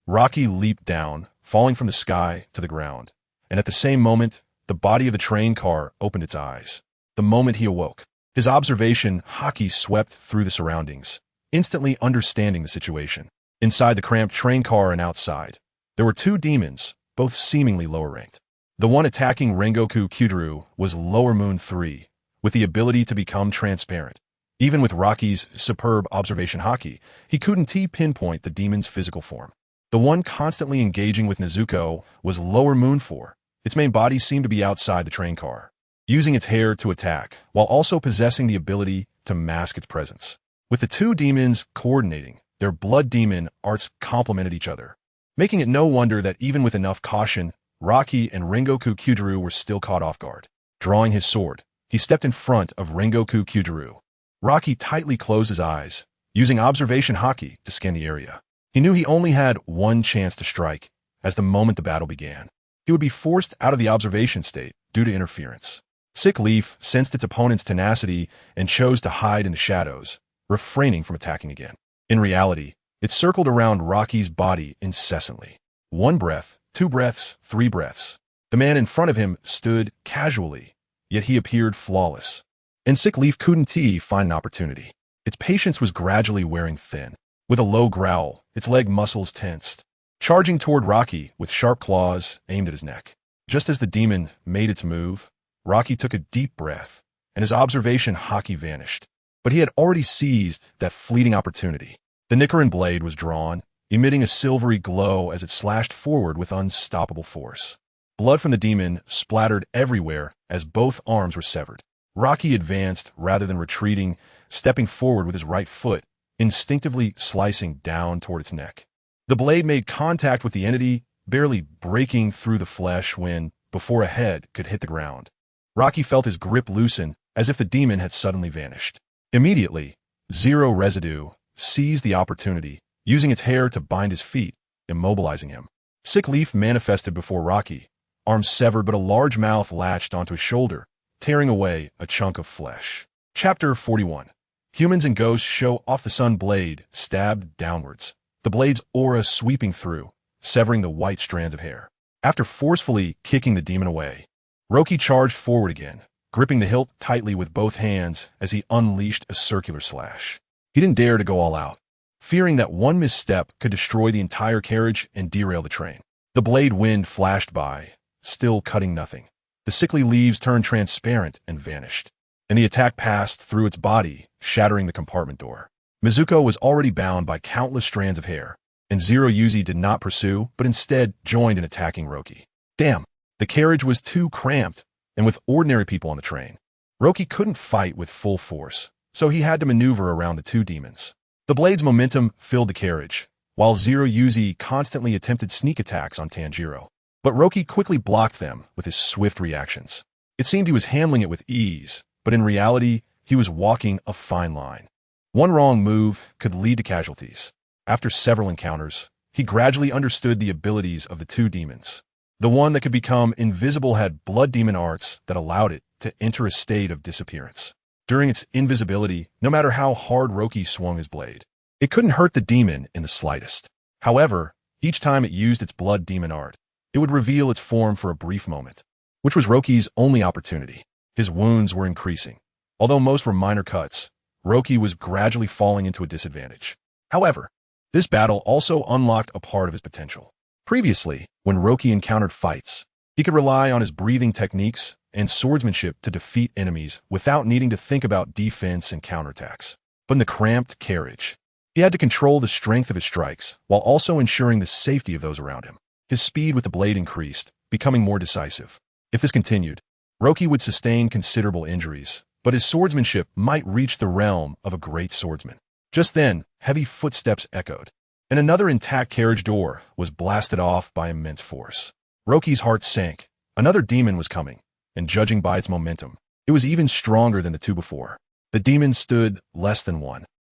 Rocky leaped down, falling from the sky to the ground, and at the same moment, the body of the train car opened its eyes. The moment he awoke, his observation hockey swept through the surroundings, instantly understanding the situation. Inside the cramped train car and outside, there were two demons, both seemingly lower-ranked. The one attacking Rengoku Kyujuru was Lower Moon 3, with the ability to become transparent. Even with Rocky's superb observation hockey, he couldn't pinpoint the demon's physical form. The one constantly engaging with Nezuko was Lower Moon 4. Its main body seemed to be outside the train car, using its hair to attack, while also possessing the ability to mask its presence. With the two demons coordinating, their blood demon arts complemented each other, making it no wonder that even with enough caution, Rocky and Rengoku Kyujuru were still caught off guard. Drawing his sword, he stepped in front of Rengoku Kyujuru. Rocky tightly closed his eyes, using observation hockey to scan the area. He knew he only had one chance to strike, as the moment the battle began. He would be forced out of the observation state due to interference. Sick Leaf sensed its opponent's tenacity and chose to hide in the shadows, refraining from attacking again. In reality, it circled around Rocky's body incessantly. 1 breath, 2 breaths, 3 breaths. The man in front of him stood casually, yet he appeared flawless. And Sick Leaf couldn't find an opportunity. Its patience was gradually wearing thin. With a low growl, its leg muscles tensed, charging toward Rocky with sharp claws aimed at his neck. Just as the demon made its move, Rocky took a deep breath, and his observation hockey vanished. But he had already seized that fleeting opportunity. The Nickerin blade was drawn, emitting a silvery glow as it slashed forward with unstoppable force. Blood from the demon splattered everywhere as both arms were severed. Rocky advanced rather than retreating, stepping forward with his right foot, instinctively slicing down toward its neck. The blade made contact with the entity, barely breaking through the flesh when, before a head could hit the ground, Rocky felt his grip loosen as if the demon had suddenly vanished. Immediately, Zero Residue seized the opportunity, using its hair to bind his feet, immobilizing him. Sick Leaf manifested before Rocky, arms severed but a large mouth latched onto his shoulder, tearing away a chunk of flesh. Chapter 41. Humans and ghosts show off the sun blade, stabbed downwards, the blade's aura sweeping through, severing the white strands of hair. After forcefully kicking the demon away, Rocky charged forward again, gripping the hilt tightly with both hands as he unleashed a circular slash. He didn't dare to go all out, fearing that one misstep could destroy the entire carriage and derail the train. The blade wind flashed by, still cutting nothing. The sickly leaves turned transparent and vanished, and the attack passed through its body, shattering the compartment door. Mizuko was already bound by countless strands of hair, and Zero Yuzi did not pursue, but instead joined in attacking Rocky. Damn, the carriage was too cramped, and with ordinary people on the train, Rocky couldn't fight with full force, so he had to maneuver around the two demons. The blade's momentum filled the carriage, while Zero Yuzi constantly attempted sneak attacks on Tanjiro. But Rocky quickly blocked them with his swift reactions. It seemed he was handling it with ease, but in reality, he was walking a fine line. One wrong move could lead to casualties. After several encounters, he gradually understood the abilities of the two demons. The one that could become invisible had blood demon arts that allowed it to enter a state of disappearance. During its invisibility, no matter how hard Rocky swung his blade, it couldn't hurt the demon in the slightest. However, each time it used its blood demon art, it would reveal its form for a brief moment, which was Rocky's only opportunity. His wounds were increasing. Although most were minor cuts, Rocky was gradually falling into a disadvantage. However, this battle also unlocked a part of his potential. Previously, when Rocky encountered fights, he could rely on his breathing techniques and swordsmanship to defeat enemies without needing to think about defense and counterattacks. But in the cramped carriage, he had to control the strength of his strikes while also ensuring the safety of those around him. His speed with the blade increased, becoming more decisive. If this continued, Rocky would sustain considerable injuries, but his swordsmanship might reach the realm of a great swordsman. Just then, heavy footsteps echoed, and another intact carriage door was blasted off by immense force. Rocky's heart sank. Another demon was coming, and judging by its momentum, it was even stronger than the two before. The demon stood less than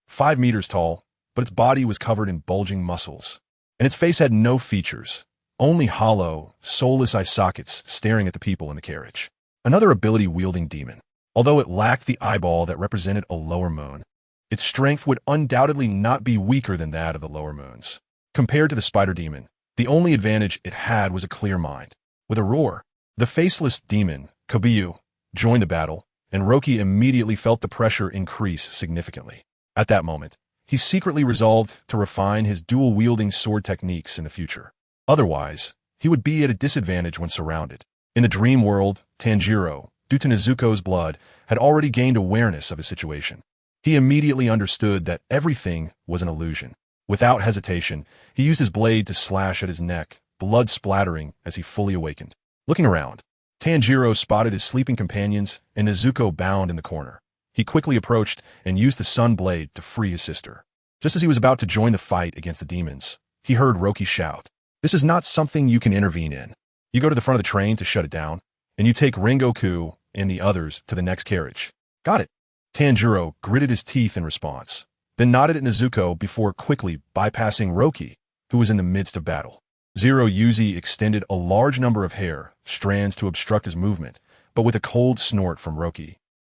5 meters tall, but its body was covered in bulging muscles, and its face had no features, only hollow, soulless eye sockets staring at the people in the carriage. Another ability-wielding demon. Although it lacked the eyeball that represented a lower moon, its strength would undoubtedly not be weaker than that of the lower moons. Compared to the spider demon, the only advantage it had was a clear mind. With a roar, the faceless demon, Kabiyu, joined the battle, and Rocky immediately felt the pressure increase significantly. At that moment, he secretly resolved to refine his dual-wielding sword techniques in the future. Otherwise, he would be at a disadvantage when surrounded. In the dream world, Tanjiro, due to Nezuko's blood, had already gained awareness of his situation. He immediately understood that everything was an illusion. Without hesitation, he used his blade to slash at his neck, blood splattering as he fully awakened. Looking around, Tanjiro spotted his sleeping companions and Nezuko bound in the corner. He quickly approached and used the sun blade to free his sister. Just as he was about to join the fight against the demons, he heard Rocky shout, "This is not something you can intervene in. You go to the front of the train to shut it down, and you take Rengoku and the others to the next carriage." "Got it." Tanjiro gritted his teeth in response, then nodded at Nezuko before quickly bypassing Rocky, who was in the midst of battle. Zero Yuzi extended a large number of hair strands to obstruct his movement, but with a cold snort from Roki.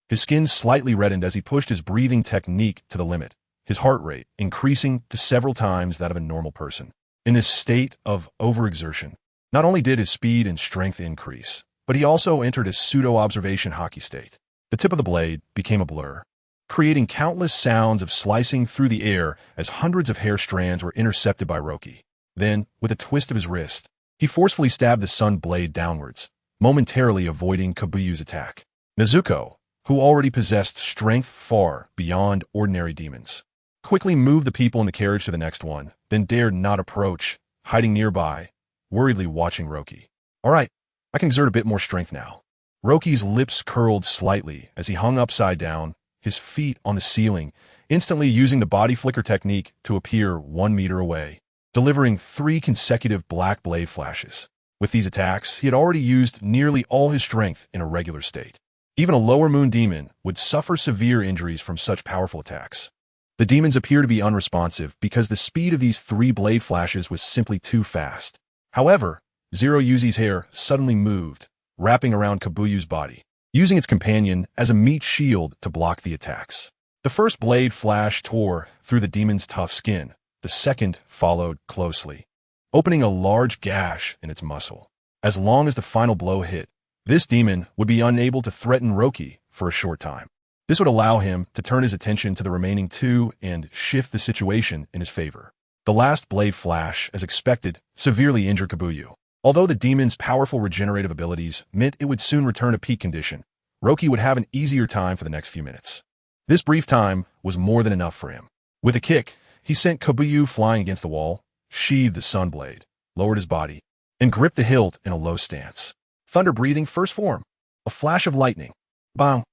His skin slightly reddened as he pushed his breathing technique to the limit, his heart rate increasing to several times that of a normal person. In this state of overexertion, not only did his speed and strength increase, but he also entered a pseudo-observation hockey state. The tip of the blade became a blur, creating countless sounds of slicing through the air as hundreds of hair strands were intercepted by Roki. Then, with a twist of his wrist, he forcefully stabbed the sun blade downwards, momentarily avoiding Kabuyu's attack. Nezuko, who already possessed strength far beyond ordinary demons, quickly moved the people in the carriage to the next one, then dared not approach, hiding nearby, worriedly watching Roki. All right, I can exert a bit more strength now. Roki's lips curled slightly as he hung upside down, his feet on the ceiling, instantly using the body flicker technique to appear 1 meter away, delivering 3 consecutive black blade flashes. With these attacks, he had already used nearly all his strength in a regular state. Even a lower moon demon would suffer severe injuries from such powerful attacks. The demons appear to be unresponsive because the speed of these 3 blade flashes was simply too fast. However, Zero Yuzi's hair suddenly moved, wrapping around Kabuyu's body, using its companion as a meat shield to block the attacks. The first blade flash tore through the demon's tough skin. The second followed closely, opening a large gash in its muscle. As long as the final blow hit, this demon would be unable to threaten Roki for a short time. This would allow him to turn his attention to the remaining 2 and shift the situation in his favor. The last blade flash, as expected, severely injured Kabuyu. Although the demon's powerful regenerative abilities meant it would soon return to peak condition, Roki would have an easier time for the next few minutes. This brief time was more than enough for him. With a kick, he sent Kabuyu flying against the wall, sheathed the sun blade, lowered his body, and gripped the hilt in a low stance. Thunder-breathing first form. A flash of lightning. Bang!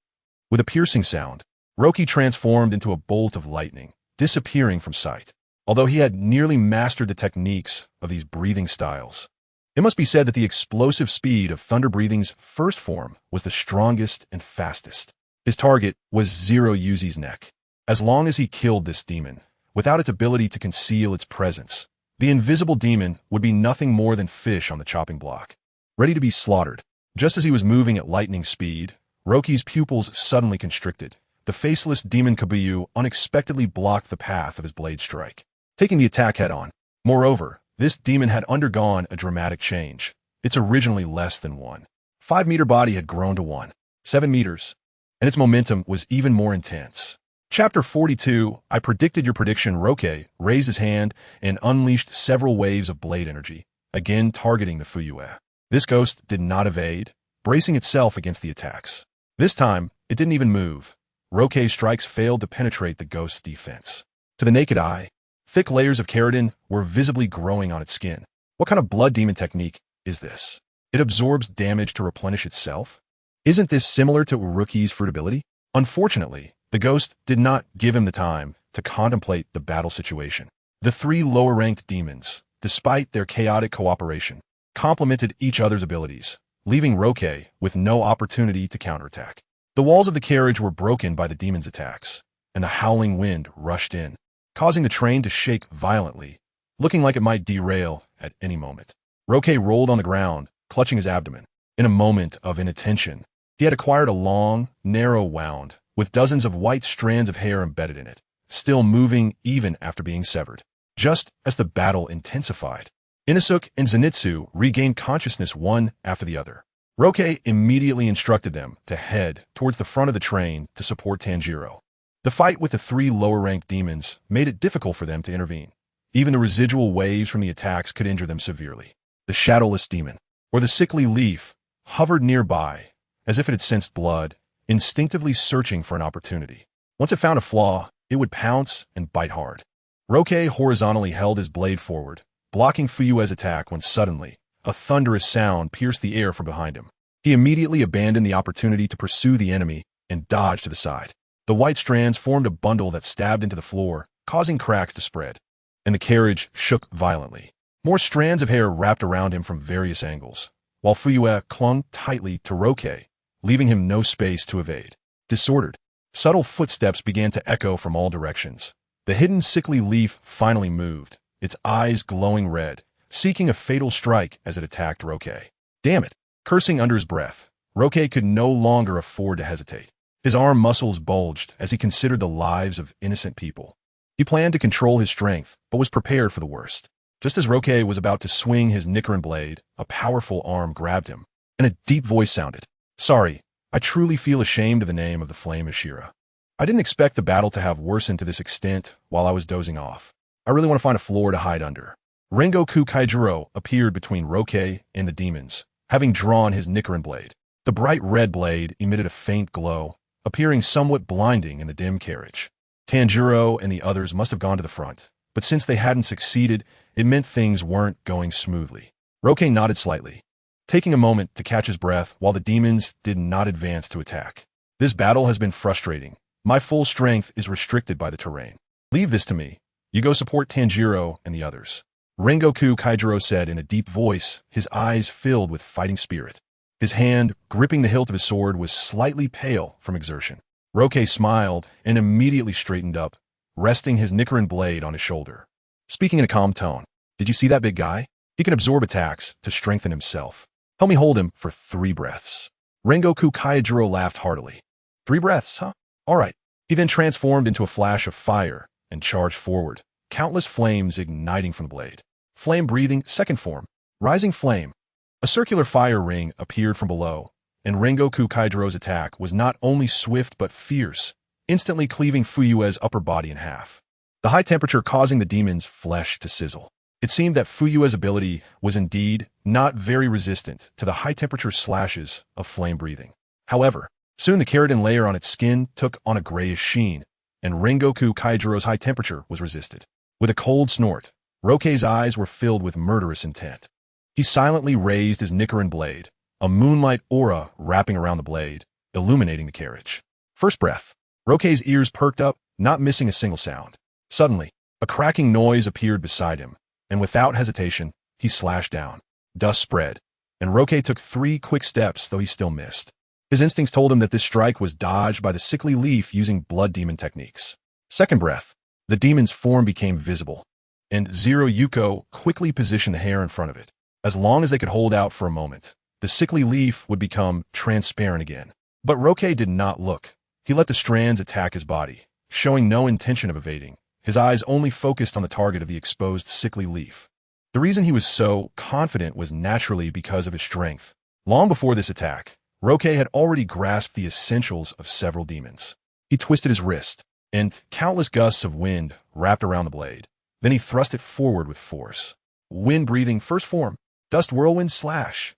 With a piercing sound, Roki transformed into a bolt of lightning, disappearing from sight. Although he had nearly mastered the techniques of these breathing styles, it must be said that the explosive speed of Thunder-breathing's first form was the strongest and fastest. His target was Zero Yuzi's neck. As long as he killed this demon, without its ability to conceal its presence, the invisible demon would be nothing more than fish on the chopping block, ready to be slaughtered. Just as he was moving at lightning speed, Roki's pupils suddenly constricted. The faceless demon Kabuyu unexpectedly blocked the path of his blade strike, taking the attack head-on. Moreover, this demon had undergone a dramatic change. Its originally less than 1.5-meter body had grown to 1.7 meters, and its momentum was even more intense. Chapter 42, I predicted your prediction. Roki raised his hand and unleashed several waves of blade energy, again targeting the Fuyue. This ghost did not evade, bracing itself against the attacks. This time, it didn't even move. Roki's strikes failed to penetrate the ghost's defense. To the naked eye, thick layers of keratin were visibly growing on its skin. What kind of blood demon technique is this? It absorbs damage to replenish itself? Isn't this similar to Uruki's fruit ability? Unfortunately, the ghost did not give him the time to contemplate the battle situation. The 3 lower-ranked demons, despite their chaotic cooperation, complemented each other's abilities, leaving Roki with no opportunity to counterattack. The walls of the carriage were broken by the demon's attacks, and the howling wind rushed in, causing the train to shake violently, looking like it might derail at any moment. Roki rolled on the ground, clutching his abdomen. In a moment of inattention, he had acquired a long, narrow wound with dozens of white strands of hair embedded in it, still moving even after being severed. Just as the battle intensified, Inosuke and Zenitsu regained consciousness one after the other. Roki immediately instructed them to head towards the front of the train to support Tanjiro. The fight with the 3 lower-ranked demons made it difficult for them to intervene. Even the residual waves from the attacks could injure them severely. The shadowless demon, or the sickly leaf, hovered nearby, as if it had sensed blood, instinctively searching for an opportunity. Once it found a flaw, it would pounce and bite hard. Roki horizontally held his blade forward, blocking Fuyue's attack when suddenly, a thunderous sound pierced the air from behind him. He immediately abandoned the opportunity to pursue the enemy and dodged to the side. The white strands formed a bundle that stabbed into the floor, causing cracks to spread, and the carriage shook violently. More strands of hair wrapped around him from various angles, while Fuyue clung tightly to Roki, leaving him no space to evade. Disordered, subtle footsteps began to echo from all directions. The hidden sickly leaf finally moved, its eyes glowing red, seeking a fatal strike as it attacked Roki. Damn it! Cursing under his breath, Roke could no longer afford to hesitate. His arm muscles bulged as he considered the lives of innocent people. He planned to control his strength, but was prepared for the worst. Just as Roke was about to swing his Nichiren blade, a powerful arm grabbed him, and a deep voice sounded. Sorry, I truly feel ashamed of the name of the flame Ashira. I didn't expect the battle to have worsened to this extent while I was dozing off. I really want to find a floor to hide under. Rengoku Kaijuro appeared between Roke and the demons, having drawn his Nichiren blade. The bright red blade emitted a faint glow, appearing somewhat blinding in the dim carriage. Tanjiro and the others must have gone to the front, but since they hadn't succeeded, it meant things weren't going smoothly. Roke nodded slightly, taking a moment to catch his breath while the demons did not advance to attack. This battle has been frustrating. My full strength is restricted by the terrain. Leave this to me. You go support Tanjiro and the others. Rengoku Kaijuro said in a deep voice, his eyes filled with fighting spirit. His hand, gripping the hilt of his sword, was slightly pale from exertion. Roke smiled and immediately straightened up, resting his Nichiren blade on his shoulder. Speaking in a calm tone, did you see that big guy? He can absorb attacks to strengthen himself. Help me hold him for 3 breaths. Rengoku Kaijuro laughed heartily. 3 breaths, huh? All right. He then transformed into a flash of fire and charged forward, countless flames igniting from the blade. Flame breathing, second form. Rising flame. A circular fire ring appeared from below, and Rengoku Kaijuro's attack was not only swift but fierce, instantly cleaving Fuyue's upper body in half. The high temperature causing the demon's flesh to sizzle. It seemed that Fuyue's ability was indeed not very resistant to the high-temperature slashes of flame breathing. However, soon the keratin layer on its skin took on a grayish sheen, and Rengoku Kaijuro's high temperature was resisted. With a cold snort, Roke's eyes were filled with murderous intent. He silently raised his Nichiren blade, a moonlight aura wrapping around the blade, illuminating the carriage. First breath. Roke's ears perked up, not missing a single sound. Suddenly, a cracking noise appeared beside him, and without hesitation, he slashed down. Dust spread, and Roke took 3 quick steps, though he still missed. His instincts told him that this strike was dodged by the sickly leaf using blood demon techniques. Second breath. The demon's form became visible, and Zero Yuko quickly positioned the hair in front of it. As long as they could hold out for a moment, the sickly leaf would become transparent again. But Roke did not look. He let the strands attack his body, showing no intention of evading. His eyes only focused on the target of the exposed sickly leaf. The reason he was so confident was naturally because of his strength. Long before this attack, Roke had already grasped the essentials of several demons. He twisted his wrist, and countless gusts of wind wrapped around the blade. Then he thrust it forward with force. Wind-breathing first form, dust whirlwind slash.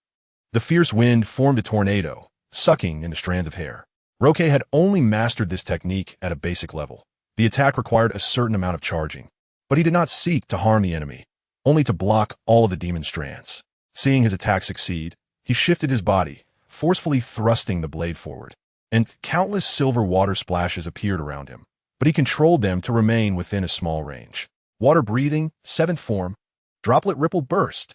The fierce wind formed a tornado, sucking into strands of hair. Roke had only mastered this technique at a basic level. The attack required a certain amount of charging, but he did not seek to harm the enemy, only to block all of the demon strands. Seeing his attack succeed, he shifted his body, forcefully thrusting the blade forward, and countless silver water splashes appeared around him, but he controlled them to remain within a small range. Water breathing, 7th form, droplet ripple burst.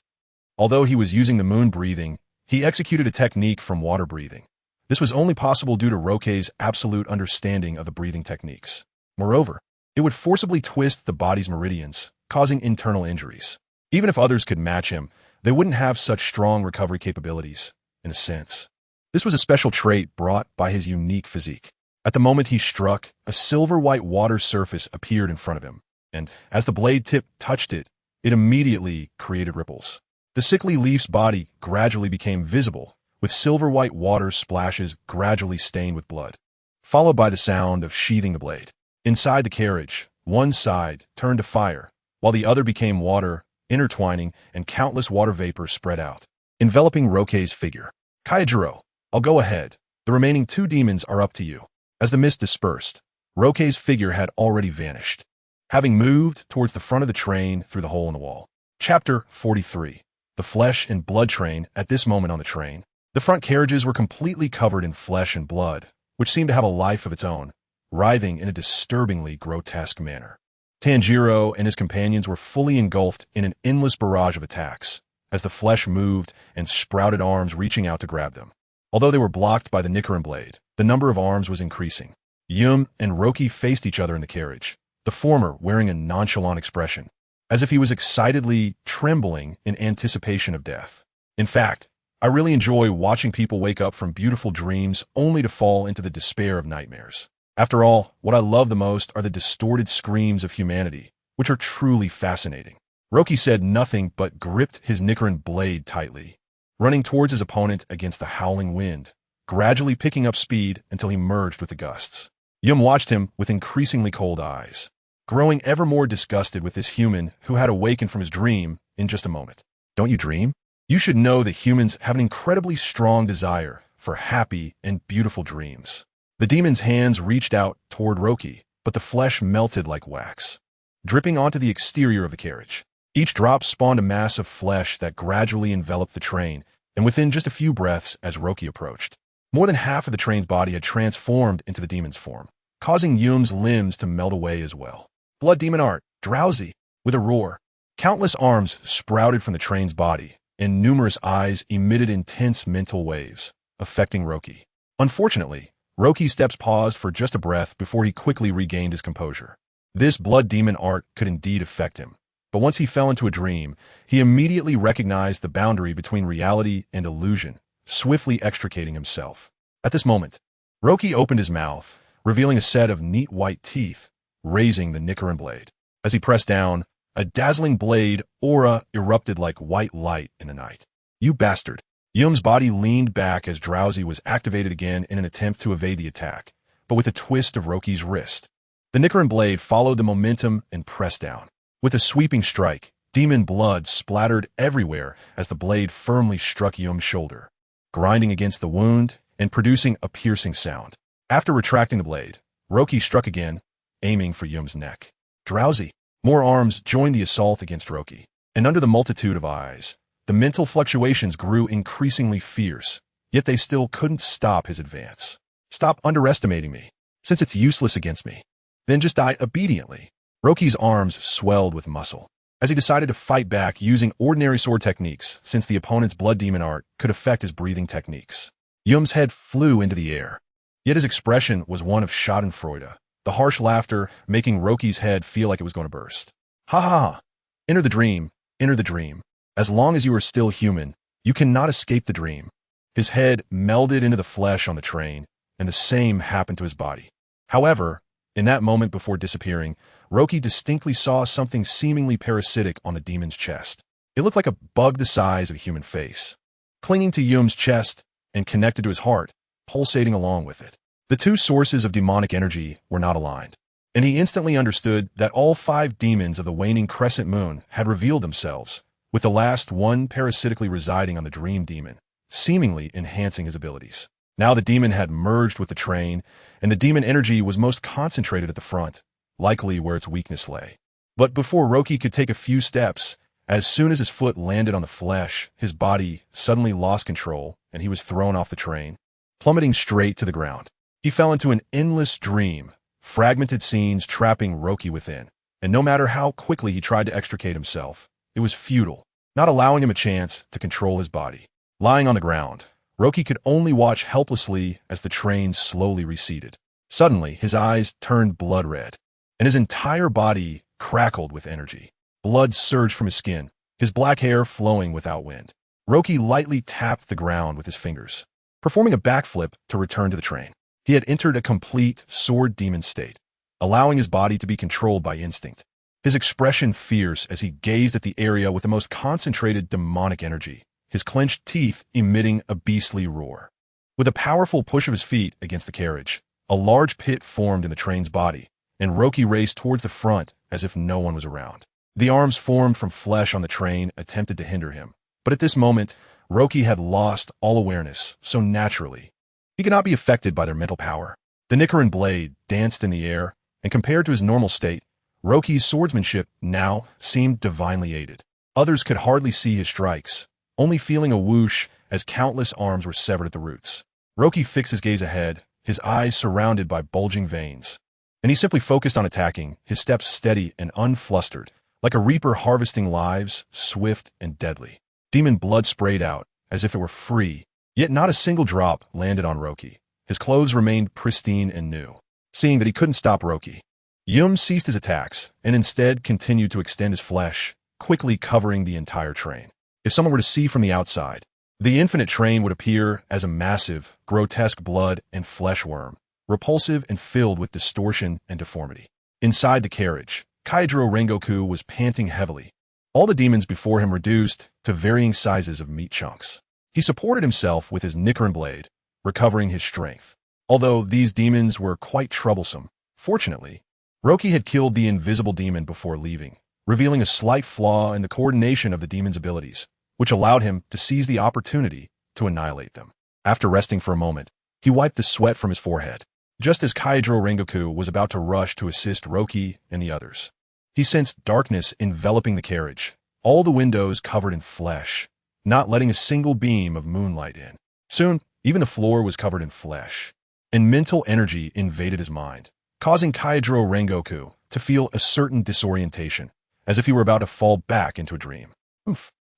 Although he was using the moon breathing, he executed a technique from water breathing. This was only possible due to Roke's absolute understanding of the breathing techniques. Moreover, it would forcibly twist the body's meridians, causing internal injuries. Even if others could match him, they wouldn't have such strong recovery capabilities, in a sense. This was a special trait brought by his unique physique. At the moment he struck, a silver-white water surface appeared in front of him, and as the blade tip touched it, it immediately created ripples. The sickly leaf's body gradually became visible, with silver-white water splashes gradually stained with blood, followed by the sound of sheathing the blade. Inside the carriage, one side turned to fire, while the other became water, intertwining, and countless water vapor spread out, enveloping Roke's figure. Kaijuro, I'll go ahead. The remaining 2 demons are up to you. As the mist dispersed, Roke's figure had already vanished, having moved towards the front of the train through the hole in the wall. Chapter 43. The flesh and blood train. At this moment on the train, the front carriages were completely covered in flesh and blood, which seemed to have a life of its own, writhing in a disturbingly grotesque manner. Tanjiro and his companions were fully engulfed in an endless barrage of attacks, as the flesh moved and sprouted arms reaching out to grab them. Although they were blocked by the Nichiren blade, the number of arms was increasing. Yum and Roke faced each other in the carriage, the former wearing a nonchalant expression, as if he was excitedly trembling in anticipation of death. In fact, I really enjoy watching people wake up from beautiful dreams only to fall into the despair of nightmares. After all, what I love the most are the distorted screams of humanity, which are truly fascinating. Roki said nothing but gripped his Nichiren blade tightly, running towards his opponent against the howling wind, gradually picking up speed until he merged with the gusts. Yum watched him with increasingly cold eyes, growing ever more disgusted with this human who had awakened from his dream in just a moment. Don't you dream? You should know that humans have an incredibly strong desire for happy and beautiful dreams. The demon's hands reached out toward Roki, but the flesh melted like wax, dripping onto the exterior of the carriage. Each drop spawned a mass of flesh that gradually enveloped the train, and within just a few breaths as Roki approached, more than half of the train's body had transformed into the demon's form, causing Yum's limbs to melt away as well. Blood demon art, drowsy. With a roar, countless arms sprouted from the train's body, and numerous eyes emitted intense mental waves, affecting Roki. Unfortunately, Roki's steps paused for just a breath before he quickly regained his composure. This blood demon art could indeed affect him, but once he fell into a dream, he immediately recognized the boundary between reality and illusion, swiftly extricating himself. At this moment, Roki opened his mouth, revealing a set of neat white teeth, raising the Nichiren blade. As he pressed down, a dazzling blade aura erupted like white light in the night. You bastard! Yum's body leaned back as Drowsy was activated again in an attempt to evade the attack, but with a twist of Roki's wrist. The Nichiren blade followed the momentum and pressed down. With a sweeping strike, demon blood splattered everywhere as the blade firmly struck Yum's shoulder, grinding against the wound and producing a piercing sound. After retracting the blade, Roki struck again, aiming for Yum's neck. Drowsy! More arms joined the assault against Roki, and under the multitude of eyes, the mental fluctuations grew increasingly fierce, yet they still couldn't stop his advance. Stop underestimating me, since it's useless against me. Then just die obediently. Roki's arms swelled with muscle, as he decided to fight back using ordinary sword techniques, since the opponent's blood demon art could affect his breathing techniques. Yum's head flew into the air, yet his expression was one of schadenfreude, the harsh laughter making Roki's head feel like it was going to burst. Ha ha ha! Enter the dream, enter the dream. As long as you are still human, you cannot escape the dream. His head melded into the flesh on the train, and the same happened to his body. However, in that moment before disappearing, Roki distinctly saw something seemingly parasitic on the demon's chest. It looked like a bug the size of a human face, clinging to Yum's chest and connected to his heart, pulsating along with it. The two sources of demonic energy were not aligned, and he instantly understood that all 5 demons of the waning crescent moon had revealed themselves, with the last one parasitically residing on the dream demon, seemingly enhancing his abilities. Now the demon had merged with the train, and the demon energy was most concentrated at the front, likely where its weakness lay. But before Roki could take a few steps, as soon as his foot landed on the flesh, his body suddenly lost control, and he was thrown off the train, plummeting straight to the ground. He fell into an endless dream, fragmented scenes trapping Roki within, and no matter how quickly he tried to extricate himself, it was futile, not allowing him a chance to control his body. Lying on the ground, Roki could only watch helplessly as the train slowly receded. Suddenly, his eyes turned blood red, and his entire body crackled with energy. Blood surged from his skin, his black hair flowing without wind. Roki lightly tapped the ground with his fingers, performing a backflip to return to the train. He had entered a complete sword demon state, allowing his body to be controlled by instinct. His expression fierce as he gazed at the area with the most concentrated demonic energy, his clenched teeth emitting a beastly roar. With a powerful push of his feet against the carriage, a large pit formed in the train's body, and Roki raced towards the front as if no one was around. The arms formed from flesh on the train attempted to hinder him, but at this moment, Roki had lost all awareness so naturally. He could not be affected by their mental power. The Nichiren blade danced in the air, and compared to his normal state, Roki's swordsmanship now seemed divinely aided. Others could hardly see his strikes, only feeling a whoosh as countless arms were severed at the roots. Roki fixed his gaze ahead, his eyes surrounded by bulging veins, and he simply focused on attacking, his steps steady and unflustered, like a reaper harvesting lives, swift and deadly. Demon blood sprayed out, as if it were free, yet not a single drop landed on Roki. His clothes remained pristine and new. Seeing that he couldn't stop Roki, Yum ceased his attacks and instead continued to extend his flesh, quickly covering the entire train. If someone were to see from the outside, The infinite train would appear as a massive, grotesque blood and flesh worm, repulsive and filled with distortion and deformity. Inside the carriage, Kaijiro Rengoku was panting heavily, all the demons before him reduced to varying sizes of meat chunks. He supported himself with his Nichiren blade, recovering his strength. Although these demons were quite troublesome, fortunately, Roki had killed the invisible demon before leaving, revealing a slight flaw in the coordination of the demon's abilities, which allowed him to seize the opportunity to annihilate them. After resting for a moment, he wiped the sweat from his forehead. Just as Kaijiro Rengoku was about to rush to assist Roki and the others, he sensed darkness enveloping the carriage, all the windows covered in flesh, not letting a single beam of moonlight in. Soon, even the floor was covered in flesh, and mental energy invaded his mind, causing Kaijiro Rengoku to feel a certain disorientation, as if he were about to fall back into a dream.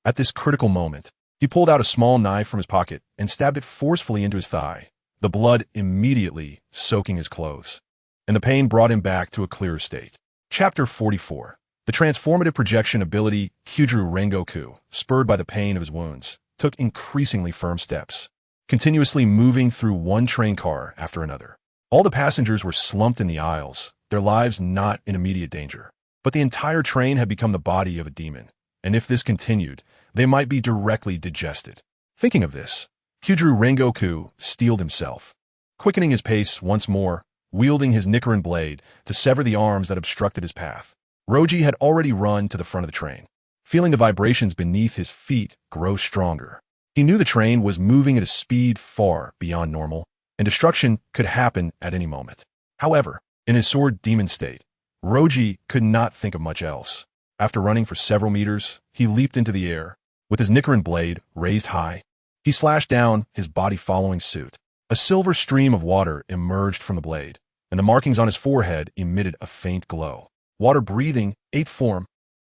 At this critical moment, he pulled out a small knife from his pocket and stabbed it forcefully into his thigh, the blood immediately soaking his clothes, and the pain brought him back to a clearer state. Chapter 44. The transformative projection ability Kyujuru Rengoku, spurred by the pain of his wounds, took increasingly firm steps, continuously moving through one train car after another. All the passengers were slumped in the aisles, their lives not in immediate danger. But the entire train had become the body of a demon, and if this continued, they might be directly digested. Thinking of this, Kyujuru Rengoku steeled himself, quickening his pace once more, wielding his Nichiren blade to sever the arms that obstructed his path. Roji had already run to the front of the train, feeling the vibrations beneath his feet grow stronger. He knew the train was moving at a speed far beyond normal, and destruction could happen at any moment. However, in his sword demon state, Roji could not think of much else. After running for several meters, he leaped into the air. With his Nichiren blade raised high, he slashed down, his body following suit. A silver stream of water emerged from the blade, and the markings on his forehead emitted a faint glow. Water-breathing, 8th form,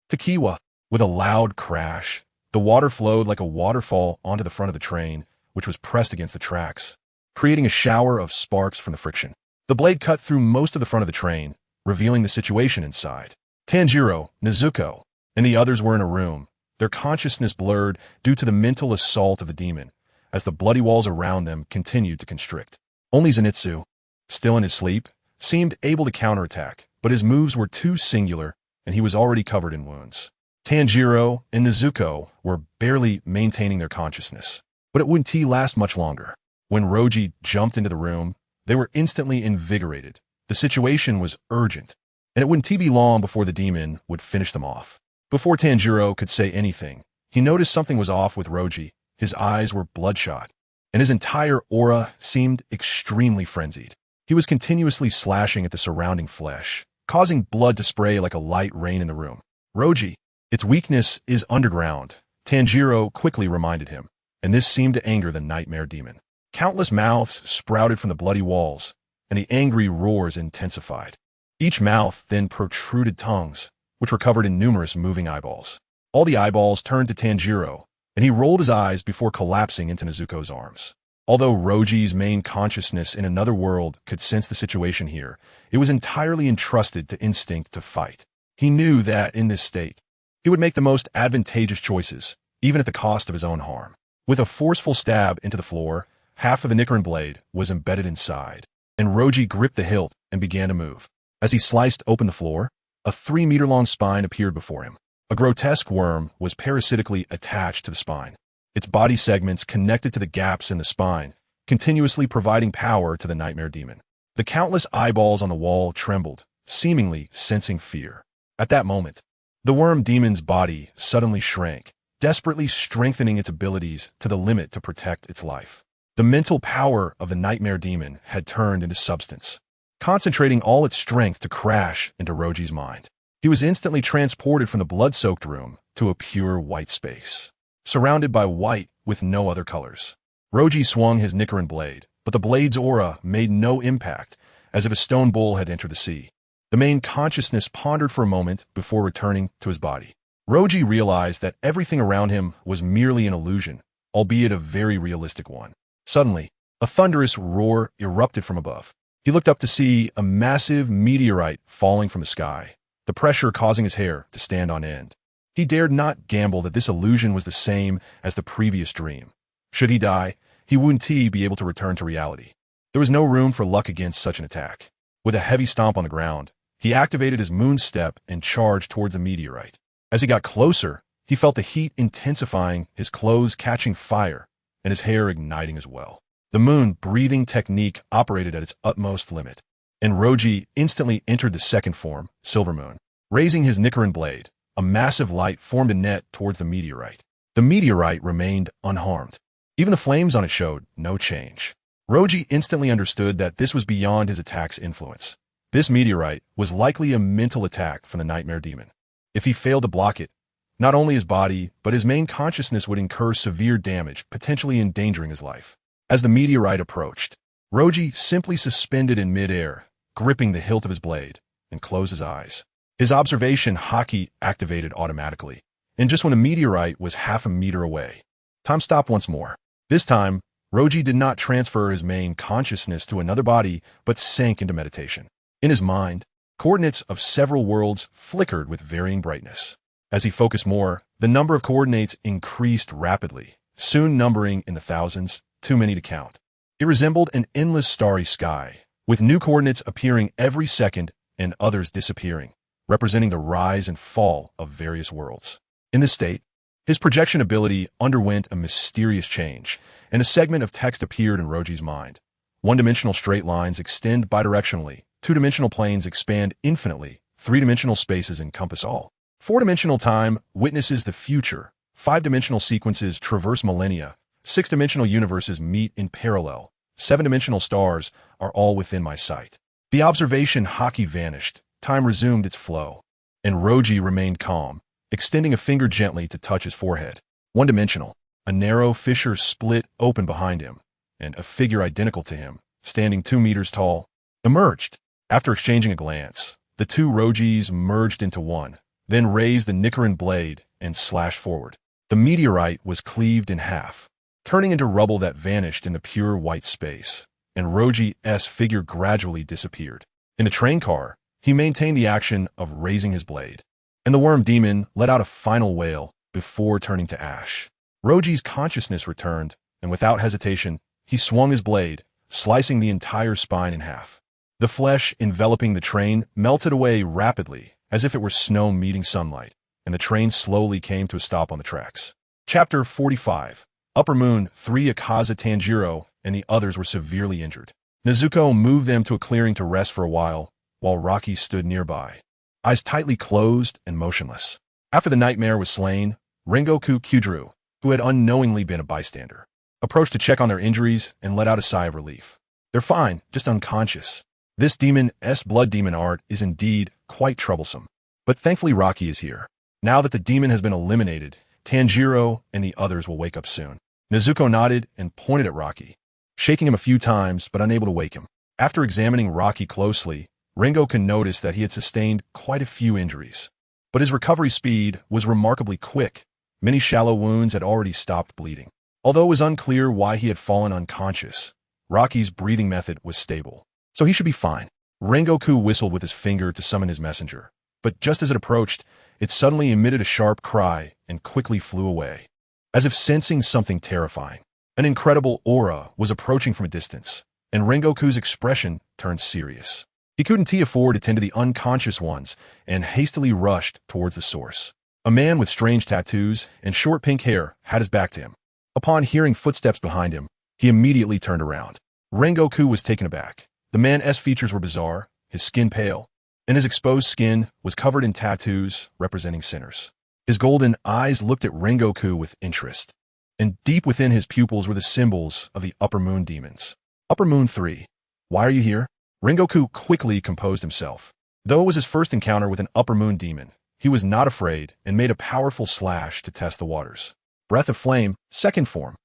Takiwa. With a loud crash, the water flowed like a waterfall onto the front of the train, which was pressed against the tracks, creating a shower of sparks from the friction. The blade cut through most of the front of the train, revealing the situation inside. Tanjiro, Nezuko, and the others were in a room, their consciousness blurred due to the mental assault of the demon, as the bloody walls around them continued to constrict. Only Zenitsu, still in his sleep, seemed able to counterattack, but his moves were too singular, and he was already covered in wounds. Tanjiro and Nezuko were barely maintaining their consciousness, but it wouldn't last much longer. When Roji jumped into the room, they were instantly invigorated. The situation was urgent, and it wouldn't be long before the demon would finish them off. Before Tanjiro could say anything, he noticed something was off with Roji. His eyes were bloodshot, and his entire aura seemed extremely frenzied. He was continuously slashing at the surrounding flesh, causing blood to spray like a light rain in the room. Roji, its weakness is underground, Tanjiro quickly reminded him, and this seemed to anger the nightmare demon. Countless mouths sprouted from the bloody walls, and the angry roars intensified. Each mouth then protruded tongues, which were covered in numerous moving eyeballs. All the eyeballs turned to Tanjiro, and he rolled his eyes before collapsing into Nezuko's arms. Although Roji's main consciousness in another world could sense the situation here, it was entirely entrusted to instinct to fight. He knew that, in this state, he would make the most advantageous choices, even at the cost of his own harm. With a forceful stab into the floor, half of the Nichiren blade was embedded inside, and Roji gripped the hilt and began to move. As he sliced open the floor, a 3-meter-long spine appeared before him. A grotesque worm was parasitically attached to the spine, its body segments connected to the gaps in the spine, continuously providing power to the nightmare demon. The countless eyeballs on the wall trembled, seemingly sensing fear. At that moment, the worm demon's body suddenly shrank, desperately strengthening its abilities to the limit to protect its life. The mental power of the nightmare demon had turned into substance, concentrating all its strength to crash into Roji's mind. He was instantly transported from the blood-soaked room to a pure white space, surrounded by white with no other colors. Roji swung his Nichiren blade, but the blade's aura made no impact, as if a stone bull had entered the sea. The main consciousness pondered for a moment before returning to his body. Roji realized that everything around him was merely an illusion, albeit a very realistic one. Suddenly, a thunderous roar erupted from above. He looked up to see a massive meteorite falling from the sky, the pressure causing his hair to stand on end. He dared not gamble that this illusion was the same as the previous dream, Should he die, he wouldn't be able to return to reality. There was no room for luck against such an attack. With a heavy stomp on the ground, he activated his moon step and charged towards the meteorite. As he got closer, he felt the heat intensifying, his clothes catching fire, and his hair igniting as well. The moon breathing technique operated at its utmost limit, and Roji instantly entered the second form, Silver Moon. Raising his Nichiren blade, a massive light formed a net towards the meteorite. The meteorite remained unharmed. Even the flames on it showed no change. Roji instantly understood that this was beyond his attack's influence. This meteorite was likely a mental attack from the Nightmare Demon. If he failed to block it, not only his body, but his main consciousness would incur severe damage, potentially endangering his life. As the meteorite approached, Roji simply suspended in midair, gripping the hilt of his blade, and closed his eyes. His observation haki activated automatically, and just when the meteorite was half a meter away, time stopped once more. This time, Roji did not transfer his main consciousness to another body, but sank into meditation. In his mind, coordinates of several worlds flickered with varying brightness. As he focused more, the number of coordinates increased rapidly, soon numbering in the thousands, too many to count. It resembled an endless starry sky, with new coordinates appearing every second and others disappearing, representing the rise and fall of various worlds. In this state, his projection ability underwent a mysterious change, and a segment of text appeared in Roji's mind. One-dimensional straight lines extend bidirectionally, two-dimensional planes expand infinitely, three-dimensional spaces encompass all. Four-dimensional time witnesses the future, five-dimensional sequences traverse millennia, six-dimensional universes meet in parallel, seven-dimensional stars are all within my sight. The observation haki vanished, time resumed its flow, and Roji remained calm, extending a finger gently to touch his forehead. One-dimensional. A narrow fissure split open behind him, and a figure identical to him, standing 2 meters tall, emerged. After exchanging a glance, the two Rojis merged into one, then raised the Nichiren blade and slashed forward. The meteorite was cleaved in half, turning into rubble that vanished in the pure white space, and Roji's figure gradually disappeared. In the train car, he maintained the action of raising his blade, and the worm demon let out a final wail before turning to ash. Roji's consciousness returned, and without hesitation, he swung his blade, slicing the entire spine in half. The flesh enveloping the train melted away rapidly, as if it were snow meeting sunlight, and the train slowly came to a stop on the tracks. Chapter 45. Upper Moon 3. Akaza Tanjiro and the others were severely injured. Nezuko moved them to a clearing to rest for a while Rocky stood nearby, eyes tightly closed and motionless. After the nightmare was slain, Rengoku Kyudru, who had unknowingly been a bystander, approached to check on their injuries and let out a sigh of relief. They're fine, just unconscious. This demon's blood demon art is indeed quite troublesome. But thankfully Rocky is here. Now that the demon has been eliminated, Tanjiro and the others will wake up soon. Nezuko nodded and pointed at Rocky, shaking him a few times but unable to wake him. After examining Rocky closely, Rengoku noticed that he had sustained quite a few injuries. But his recovery speed was remarkably quick. Many shallow wounds had already stopped bleeding. Although it was unclear why he had fallen unconscious, Rocky's breathing method was stable, so he should be fine. Rengoku whistled with his finger to summon his messenger, but just as it approached, it suddenly emitted a sharp cry and quickly flew away, as if sensing something terrifying. An incredible aura was approaching from a distance, and Rengoku's expression turned serious. He couldn't afford to tend to the unconscious ones and hastily rushed towards the source. A man with strange tattoos and short pink hair had his back to him. Upon hearing footsteps behind him, he immediately turned around. Rengoku was taken aback. The man's features were bizarre, his skin pale, and his exposed skin was covered in tattoos representing sinners. His golden eyes looked at Rengoku with interest, and deep within his pupils were the symbols of the Upper Moon demons. Upper Moon 3. Why are you here? Rengoku quickly composed himself. Though it was his first encounter with an Upper Moon demon, he was not afraid and made a powerful slash to test the waters. Breath of Flame, second form.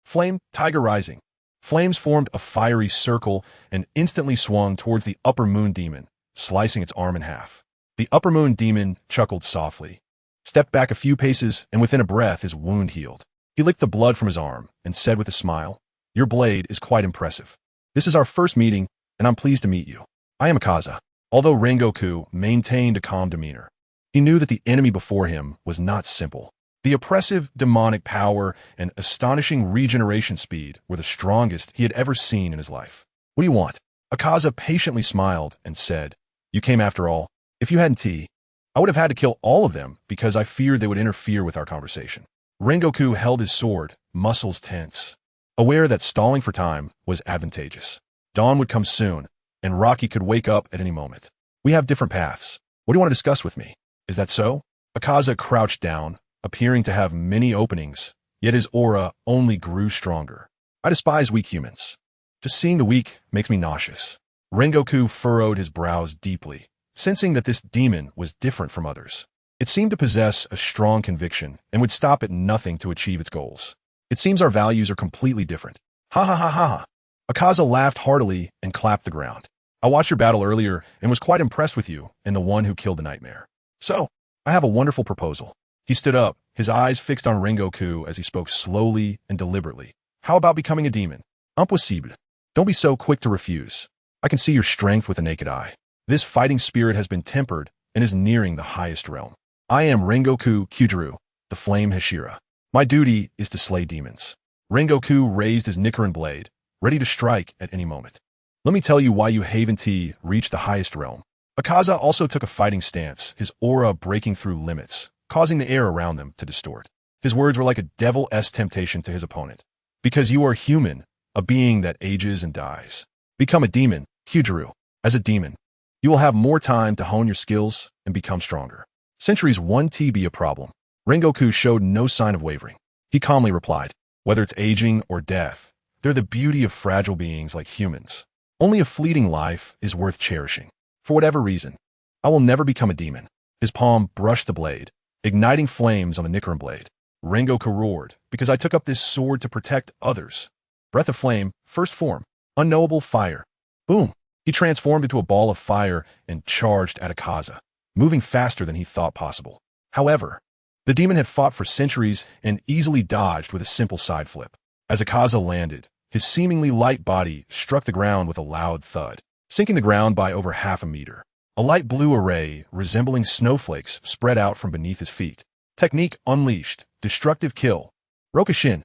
Flame, Tiger Rising. Flames formed a fiery circle and instantly swung towards the Upper Moon demon, slicing its arm in half. The Upper Moon demon chuckled softly, stepped back a few paces, and within a breath his wound healed. He licked the blood from his arm and said with a smile, "Your blade is quite impressive. This is our first meeting, and I'm pleased to meet you. I am Akaza." Although Rengoku maintained a calm demeanor, he knew that the enemy before him was not simple. The oppressive, demonic power and astonishing regeneration speed were the strongest he had ever seen in his life. What do you want? Akaza patiently smiled and said, You came after all. If you hadn't tea, I would have had to kill all of them because I feared they would interfere with our conversation. Rengoku held his sword, muscles tense, aware that stalling for time was advantageous. Dawn would come soon, and Rocky could wake up at any moment. We have different paths. What do you want to discuss with me? Is that so? Akaza crouched down, appearing to have many openings, yet his aura only grew stronger. I despise weak humans. Just seeing the weak makes me nauseous. Rengoku furrowed his brows deeply, sensing that this demon was different from others. It seemed to possess a strong conviction and would stop at nothing to achieve its goals. It seems our values are completely different. Ha ha ha ha ha. Akaza laughed heartily and clapped the ground. I watched your battle earlier and was quite impressed with you and the one who killed the nightmare. So, I have a wonderful proposal. He stood up, his eyes fixed on Rengoku as he spoke slowly and deliberately. How about becoming a demon? Impossible. Don't be so quick to refuse. I can see your strength with the naked eye. This fighting spirit has been tempered and is nearing the highest realm. I am Rengoku Kyujuru, the Flame Hashira. My duty is to slay demons. Rengoku raised his Nichiren blade, ready to strike at any moment. Let me tell you why you Haven T reached the highest realm. Akaza also took a fighting stance, his aura breaking through limits, causing the air around them to distort. His words were like a devil's temptation to his opponent. Because you are human, a being that ages and dies. Become a demon, Kyujuru. As a demon, you will have more time to hone your skills and become stronger. Centuries 1T be a problem. Rengoku showed no sign of wavering. He calmly replied, Whether it's aging or death, they're the beauty of fragile beings like humans. Only a fleeting life is worth cherishing. For whatever reason, I will never become a demon. His palm brushed the blade, igniting flames on the Nichiren blade. Rengoku roared, because I took up this sword to protect others. Breath of flame, first form, unknowable fire. Boom! He transformed into a ball of fire and charged at Akaza, moving faster than he thought possible. However, the demon had fought for centuries and easily dodged with a simple side flip. As Akaza landed, his seemingly light body struck the ground with a loud thud, sinking the ground by over half a meter. A light blue array resembling snowflakes spread out from beneath his feet. Technique unleashed. Destructive kill. Rokushin.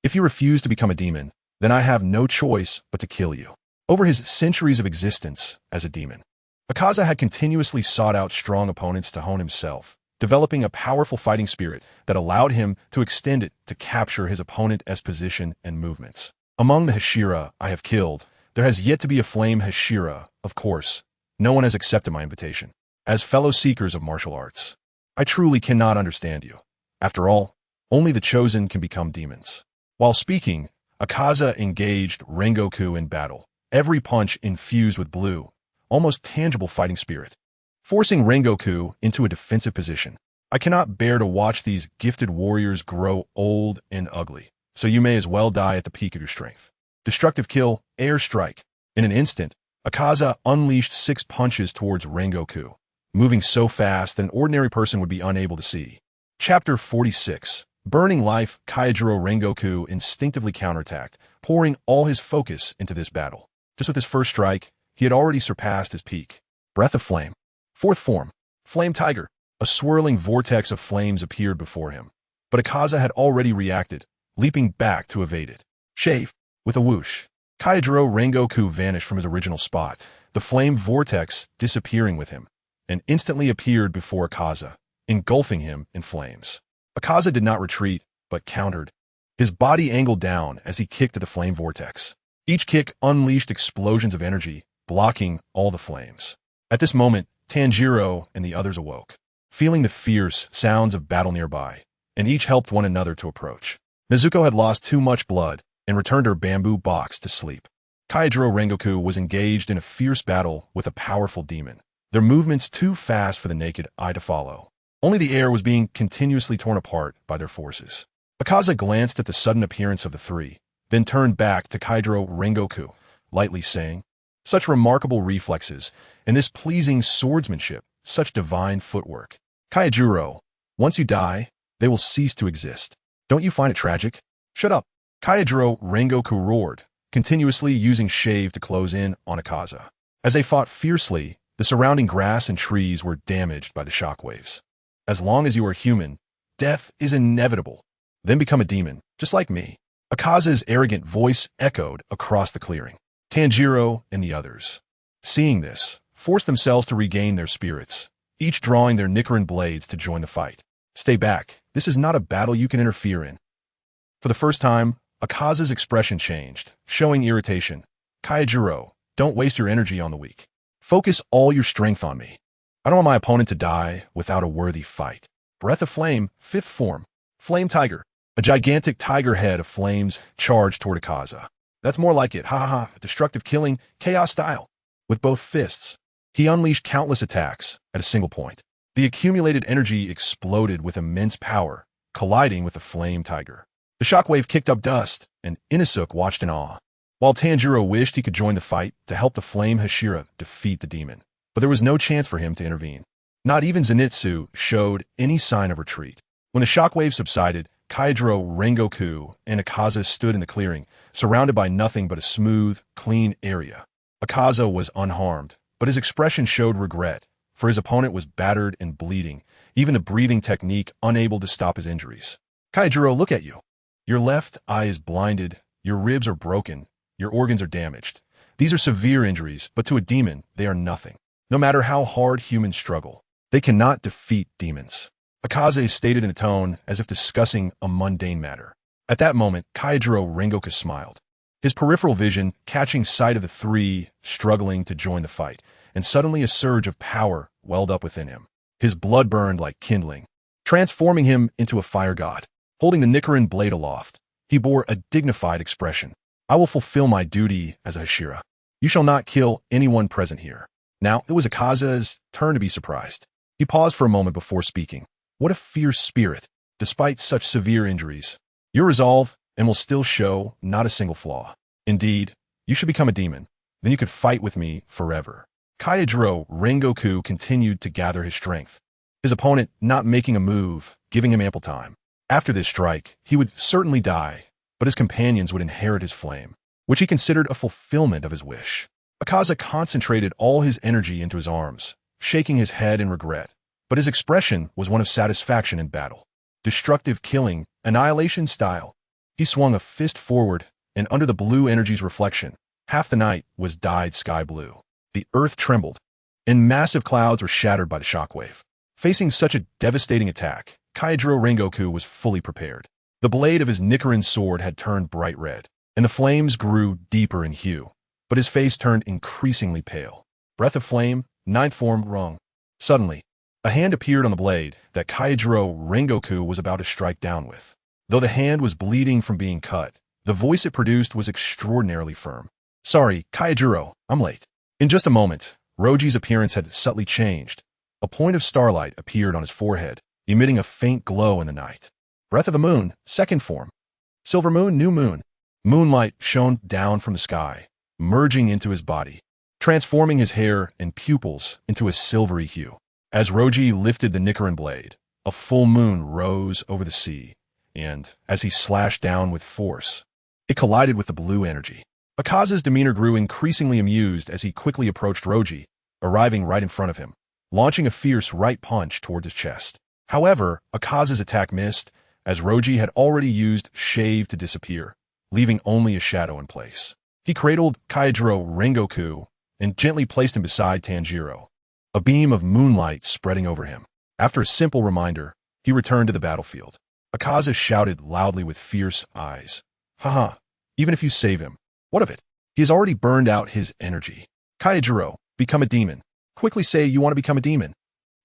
If you refuse to become a demon, then I have no choice but to kill you. Over his centuries of existence as a demon, Akaza had continuously sought out strong opponents to hone himself, developing a powerful fighting spirit that allowed him to extend it to capture his opponent's position and movements. Among the Hashira I have killed, there has yet to be a flame Hashira, of course. No one has accepted my invitation. As fellow seekers of martial arts, I truly cannot understand you. After all, only the chosen can become demons. While speaking, Akaza engaged Rengoku in battle, every punch infused with blue, almost tangible fighting spirit, forcing Rengoku into a defensive position. I cannot bear to watch these gifted warriors grow old and ugly, so you may as well die at the peak of your strength. Destructive kill, air strike. In an instant, Akaza unleashed 6 punches towards Rengoku, moving so fast that an ordinary person would be unable to see. Chapter 46. Burning Life. Kaijiro Rengoku instinctively counterattacked, pouring all his focus into this battle. Just with his first strike, he had already surpassed his peak. Breath of Flame. Fourth form. Flame Tiger. A swirling vortex of flames appeared before him, but Akaza had already reacted, leaping back to evade it. Shave. With a whoosh, Kaijiro Rengoku vanished from his original spot, the flame vortex disappearing with him, and instantly appeared before Akaza, engulfing him in flames. Akaza did not retreat, but countered. His body angled down as he kicked at the flame vortex. Each kick unleashed explosions of energy, blocking all the flames. At this moment, Tanjiro and the others awoke, feeling the fierce sounds of battle nearby, and each helped one another to approach. Nezuko had lost too much blood and returned her bamboo box to sleep. Kaijiro Rengoku was engaged in a fierce battle with a powerful demon, their movements too fast for the naked eye to follow. Only the air was being continuously torn apart by their forces. Akaza glanced at the sudden appearance of the three, then turned back to Kaijiro Rengoku, lightly saying, Such remarkable reflexes, and this pleasing swordsmanship, such divine footwork. Kaijiro, once you die, they will cease to exist. Don't you find it tragic? Shut up. Kaijiro Rengoku roared, continuously using shave to close in on Akaza. As they fought fiercely, the surrounding grass and trees were damaged by the shockwaves. As long as you are human, Death is inevitable. Then become a demon, just like me. Akaza's arrogant voice echoed across the clearing. Tanjiro and the others, seeing this, forced themselves to regain their spirits, each drawing their Nichiren blades to join the fight. Stay back. This is not a battle you can interfere in. For the first time, Akaza's expression changed, showing irritation. Kaijiro, don't waste your energy on the weak. Focus all your strength on me. I don't want my opponent to die without a worthy fight. Breath of Flame, 5th form. Flame Tiger. A gigantic tiger head of flames charged toward Akaza. That's more like it, ha ha ha, destructive killing, chaos style. With both fists, he unleashed countless attacks at a single point. The accumulated energy exploded with immense power, colliding with the flame tiger. The shockwave kicked up dust, and Inosuke watched in awe, while Tanjiro wished he could join the fight to help the flame Hashira defeat the demon. But there was no chance for him to intervene. Not even Zenitsu showed any sign of retreat. When the shockwave subsided, Kaijiro, Rengoku, and Akaza stood in the clearing, surrounded by nothing but a smooth, clean area. Akaza was unharmed, but his expression showed regret, for his opponent was battered and bleeding, even the breathing technique unable to stop his injuries. Kaijiro, look at you. Your left eye is blinded, your ribs are broken, your organs are damaged. These are severe injuries, but to a demon, they are nothing. No matter how hard humans struggle, they cannot defeat demons. Akaza stated in a tone as if discussing a mundane matter. At that moment, Kaijiro Rengoku smiled, his peripheral vision catching sight of the three struggling to join the fight, and suddenly a surge of power welled up within him. His blood burned like kindling, transforming him into a fire god. Holding the Nichiren blade aloft, he bore a dignified expression. I will fulfill my duty as a Hashira. You shall not kill anyone present here. Now, it was Akaza's turn to be surprised. He paused for a moment before speaking. What a fierce spirit, despite such severe injuries. Your resolve, and will still show not a single flaw. Indeed, you should become a demon. Then you could fight with me forever. Kaijiro Rengoku continued to gather his strength, his opponent not making a move, giving him ample time. After this strike, he would certainly die, but his companions would inherit his flame, which he considered a fulfillment of his wish. Akaza concentrated all his energy into his arms, shaking his head in regret, but his expression was one of satisfaction in battle. Destructive killing, annihilation style. He swung a fist forward, and under the blue energy's reflection, half the night was dyed sky blue. The earth trembled, and massive clouds were shattered by the shockwave. Facing such a devastating attack, Kaijiro Rengoku was fully prepared. The blade of his Nichiren sword had turned bright red, and the flames grew deeper in hue, but his face turned increasingly pale. Breath of Flame, 9th form, wrong. Suddenly, a hand appeared on the blade that Kaijiro Rengoku was about to strike down with. Though the hand was bleeding from being cut, the voice it produced was extraordinarily firm. Sorry, Kaijiro, I'm late. In just a moment, Roji's appearance had subtly changed. A point of starlight appeared on his forehead, emitting a faint glow in the night. Breath of the Moon, 2nd form. Silver Moon, New Moon. Moonlight shone down from the sky, merging into his body, transforming his hair and pupils into a silvery hue. As Roji lifted the Nichiren blade, a full moon rose over the sea, and, as he slashed down with force, it collided with the blue energy. Akaza's demeanor grew increasingly amused as he quickly approached Roji, arriving right in front of him, launching a fierce right punch towards his chest. However, Akaza's attack missed, as Roji had already used Shave to disappear, leaving only a shadow in place. He cradled Kaijiro Rengoku and gently placed him beside Tanjiro, a beam of moonlight spreading over him. After a simple reminder, he returned to the battlefield. Akaza shouted loudly with fierce eyes. Haha, even if you save him, what of it? He has already burned out his energy. Kaijiro, become a demon. Quickly say you want to become a demon.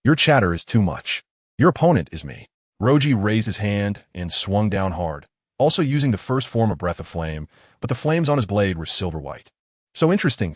Your chatter is too much. Your opponent is me. Roji raised his hand and swung down hard, also using the first form of Breath of Flame, but the flames on his blade were silver white. So interesting.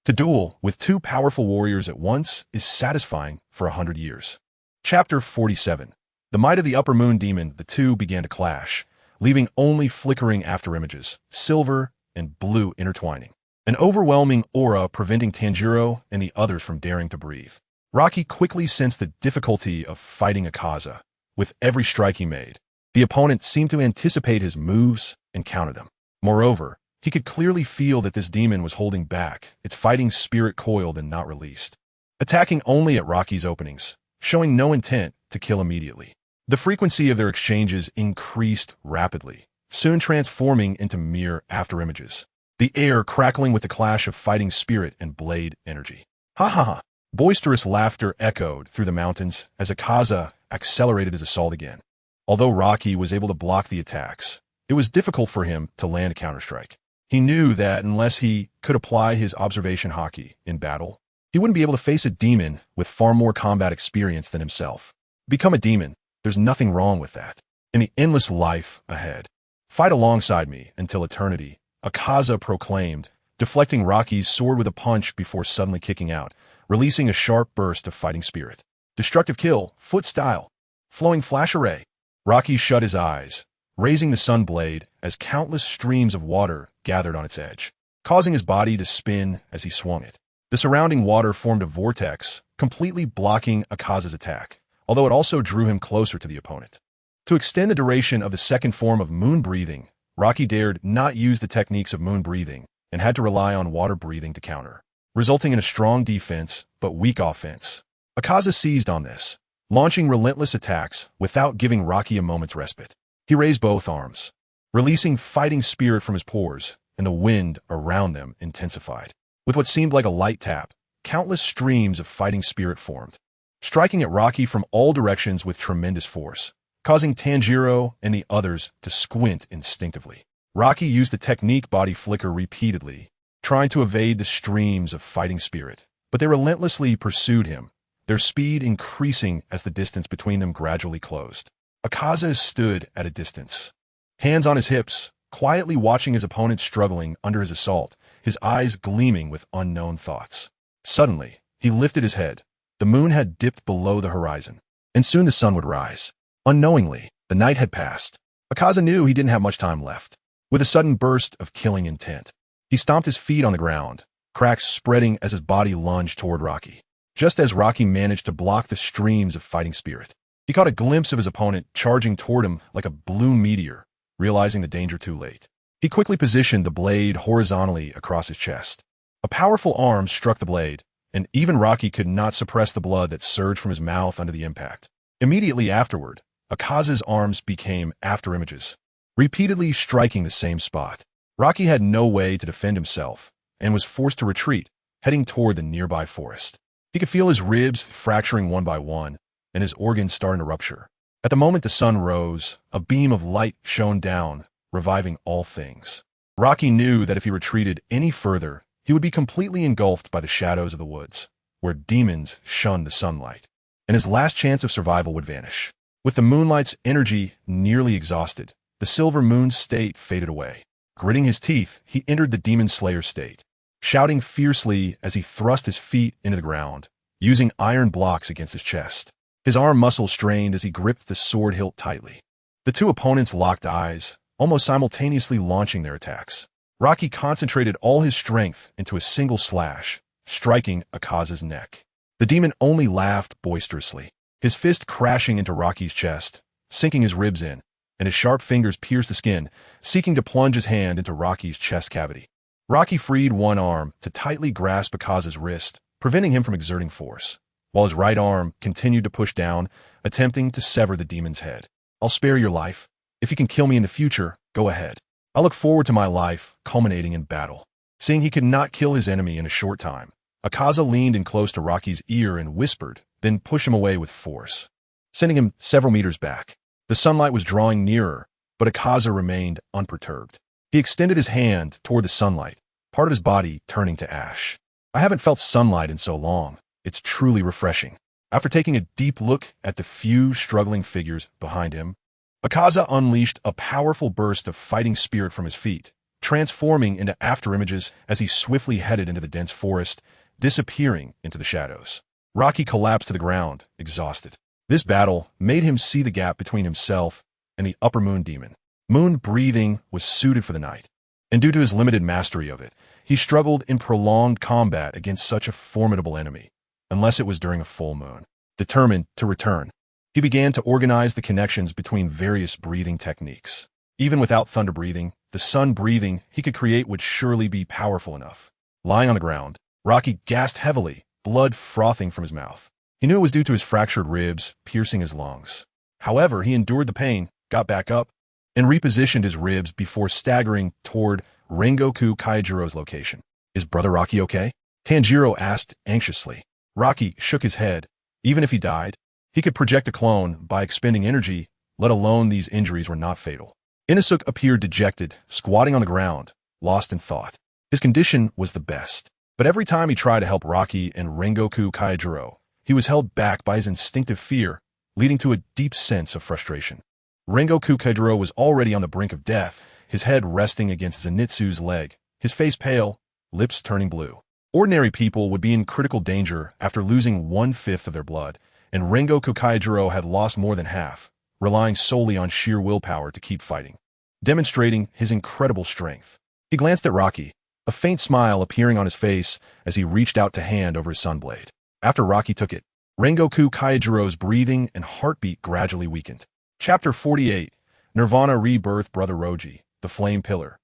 To duel with two powerful warriors at once is satisfying for 100 years. Chapter 47. The might of the Upper Moon Demon, the two began to clash, leaving only flickering afterimages, silver and blue intertwining. An overwhelming aura preventing Tanjiro and the others from daring to breathe. Rocky quickly sensed the difficulty of fighting Akaza. With every strike he made, the opponent seemed to anticipate his moves and counter them. Moreover, he could clearly feel that this demon was holding back, its fighting spirit coiled and not released, attacking only at Rocky's openings, showing no intent to kill immediately. The frequency of their exchanges increased rapidly, soon transforming into mere afterimages. The air crackling with the clash of fighting spirit and blade energy. Ha ha ha! Boisterous laughter echoed through the mountains as Akaza accelerated his assault again. Although Rocky was able to block the attacks, it was difficult for him to land a counterstrike. He knew that unless he could apply his observation haki in battle, he wouldn't be able to face a demon with far more combat experience than himself. Become a demon, there's nothing wrong with that. In the endless life ahead, fight alongside me until eternity, Akaza proclaimed, deflecting Rocky's sword with a punch before suddenly kicking out, releasing a sharp burst of fighting spirit. Destructive kill, foot style, flowing flash array. Rocky shut his eyes, raising the sun blade as countless streams of water gathered on its edge, causing his body to spin as he swung it. The surrounding water formed a vortex, completely blocking Akaza's attack, although it also drew him closer to the opponent. To extend the duration of the second form of moon breathing, Rocky dared not use the techniques of moon breathing and had to rely on water breathing to counter, resulting in a strong defense but weak offense. Akaza seized on this, launching relentless attacks without giving Rocky a moment's respite. He raised both arms, releasing fighting spirit from his pores, and the wind around them intensified. With what seemed like a light tap, countless streams of fighting spirit formed, striking at Rocky from all directions with tremendous force, causing Tanjiro and the others to squint instinctively. Rocky used the technique body flicker repeatedly, trying to evade the streams of fighting spirit, but they relentlessly pursued him, their speed increasing as the distance between them gradually closed. Akaza stood at a distance, hands on his hips, quietly watching his opponent struggling under his assault, his eyes gleaming with unknown thoughts. Suddenly, he lifted his head. The moon had dipped below the horizon, and soon the sun would rise. Unknowingly, the night had passed. Akaza knew he didn't have much time left. With a sudden burst of killing intent, he stomped his feet on the ground, cracks spreading as his body lunged toward Rocky. Just as Rocky managed to block the streams of fighting spirit, he caught a glimpse of his opponent charging toward him like a blue meteor, realizing the danger too late. He quickly positioned the blade horizontally across his chest. A powerful arm struck the blade, and even Rocky could not suppress the blood that surged from his mouth under the impact. Immediately afterward, Akaza's arms became afterimages, repeatedly striking the same spot. Rocky had no way to defend himself and was forced to retreat, heading toward the nearby forest. He could feel his ribs fracturing one by one and his organs starting to rupture. At the moment the sun rose, a beam of light shone down, reviving all things. Rocky knew that if he retreated any further, he would be completely engulfed by the shadows of the woods, where demons shunned the sunlight, and his last chance of survival would vanish. With the moonlight's energy nearly exhausted, the silver moon's state faded away. Gritting his teeth, he entered the demon slayer state, shouting fiercely as he thrust his feet into the ground, using iron blocks against his chest. His arm muscles strained as he gripped the sword hilt tightly. The two opponents locked eyes, almost simultaneously launching their attacks. Rocky concentrated all his strength into a single slash, striking Akaza's neck. The demon only laughed boisterously, his fist crashing into Rocky's chest, sinking his ribs in, and his sharp fingers pierced the skin, seeking to plunge his hand into Rocky's chest cavity. Rocky freed one arm to tightly grasp Akaza's wrist, preventing him from exerting force, while his right arm continued to push down, attempting to sever the demon's head. I'll spare your life. If you can kill me in the future, go ahead. I look forward to my life culminating in battle. Seeing he could not kill his enemy in a short time, Akaza leaned in close to Rocky's ear and whispered, then pushed him away with force, sending him several meters back. The sunlight was drawing nearer, but Akaza remained unperturbed. He extended his hand toward the sunlight, part of his body turning to ash. I haven't felt sunlight in so long. It's truly refreshing. After taking a deep look at the few struggling figures behind him, Akaza unleashed a powerful burst of fighting spirit from his feet, transforming into afterimages as he swiftly headed into the dense forest, disappearing into the shadows. Rocky collapsed to the ground, exhausted. This battle made him see the gap between himself and the upper moon demon. Moon breathing was suited for the night, and due to his limited mastery of it, he struggled in prolonged combat against such a formidable enemy, unless it was during a full moon. Determined to return, he began to organize the connections between various breathing techniques. Even without thunder breathing, the sun breathing he could create would surely be powerful enough. Lying on the ground, Rocky gasped heavily, blood frothing from his mouth. He knew it was due to his fractured ribs piercing his lungs. However, he endured the pain, got back up, and repositioned his ribs before staggering toward Rengoku Kaijuro's location. Is Brother Rocky okay? Tanjiro asked anxiously. Rocky shook his head. Even if he died, he could project a clone by expending energy, let alone these injuries were not fatal. Inosuke appeared dejected, squatting on the ground, lost in thought. His condition was the best, but every time he tried to help Rocky and Rengoku Kaijuro, he was held back by his instinctive fear, leading to a deep sense of frustration. Rengoku Kaijuro was already on the brink of death, his head resting against Zenitsu's leg, his face pale, lips turning blue. Ordinary people would be in critical danger after losing 1/5 of their blood, and Rengoku Kaijuro had lost more than half, relying solely on sheer willpower to keep fighting, demonstrating his incredible strength. He glanced at Rocky, a faint smile appearing on his face as he reached out to hand over his sunblade. After Rocky took it, Rengoku Kaijuro's breathing and heartbeat gradually weakened. Chapter 48, Nirvana Rebirth. Brother Roji, the Flame Pillar.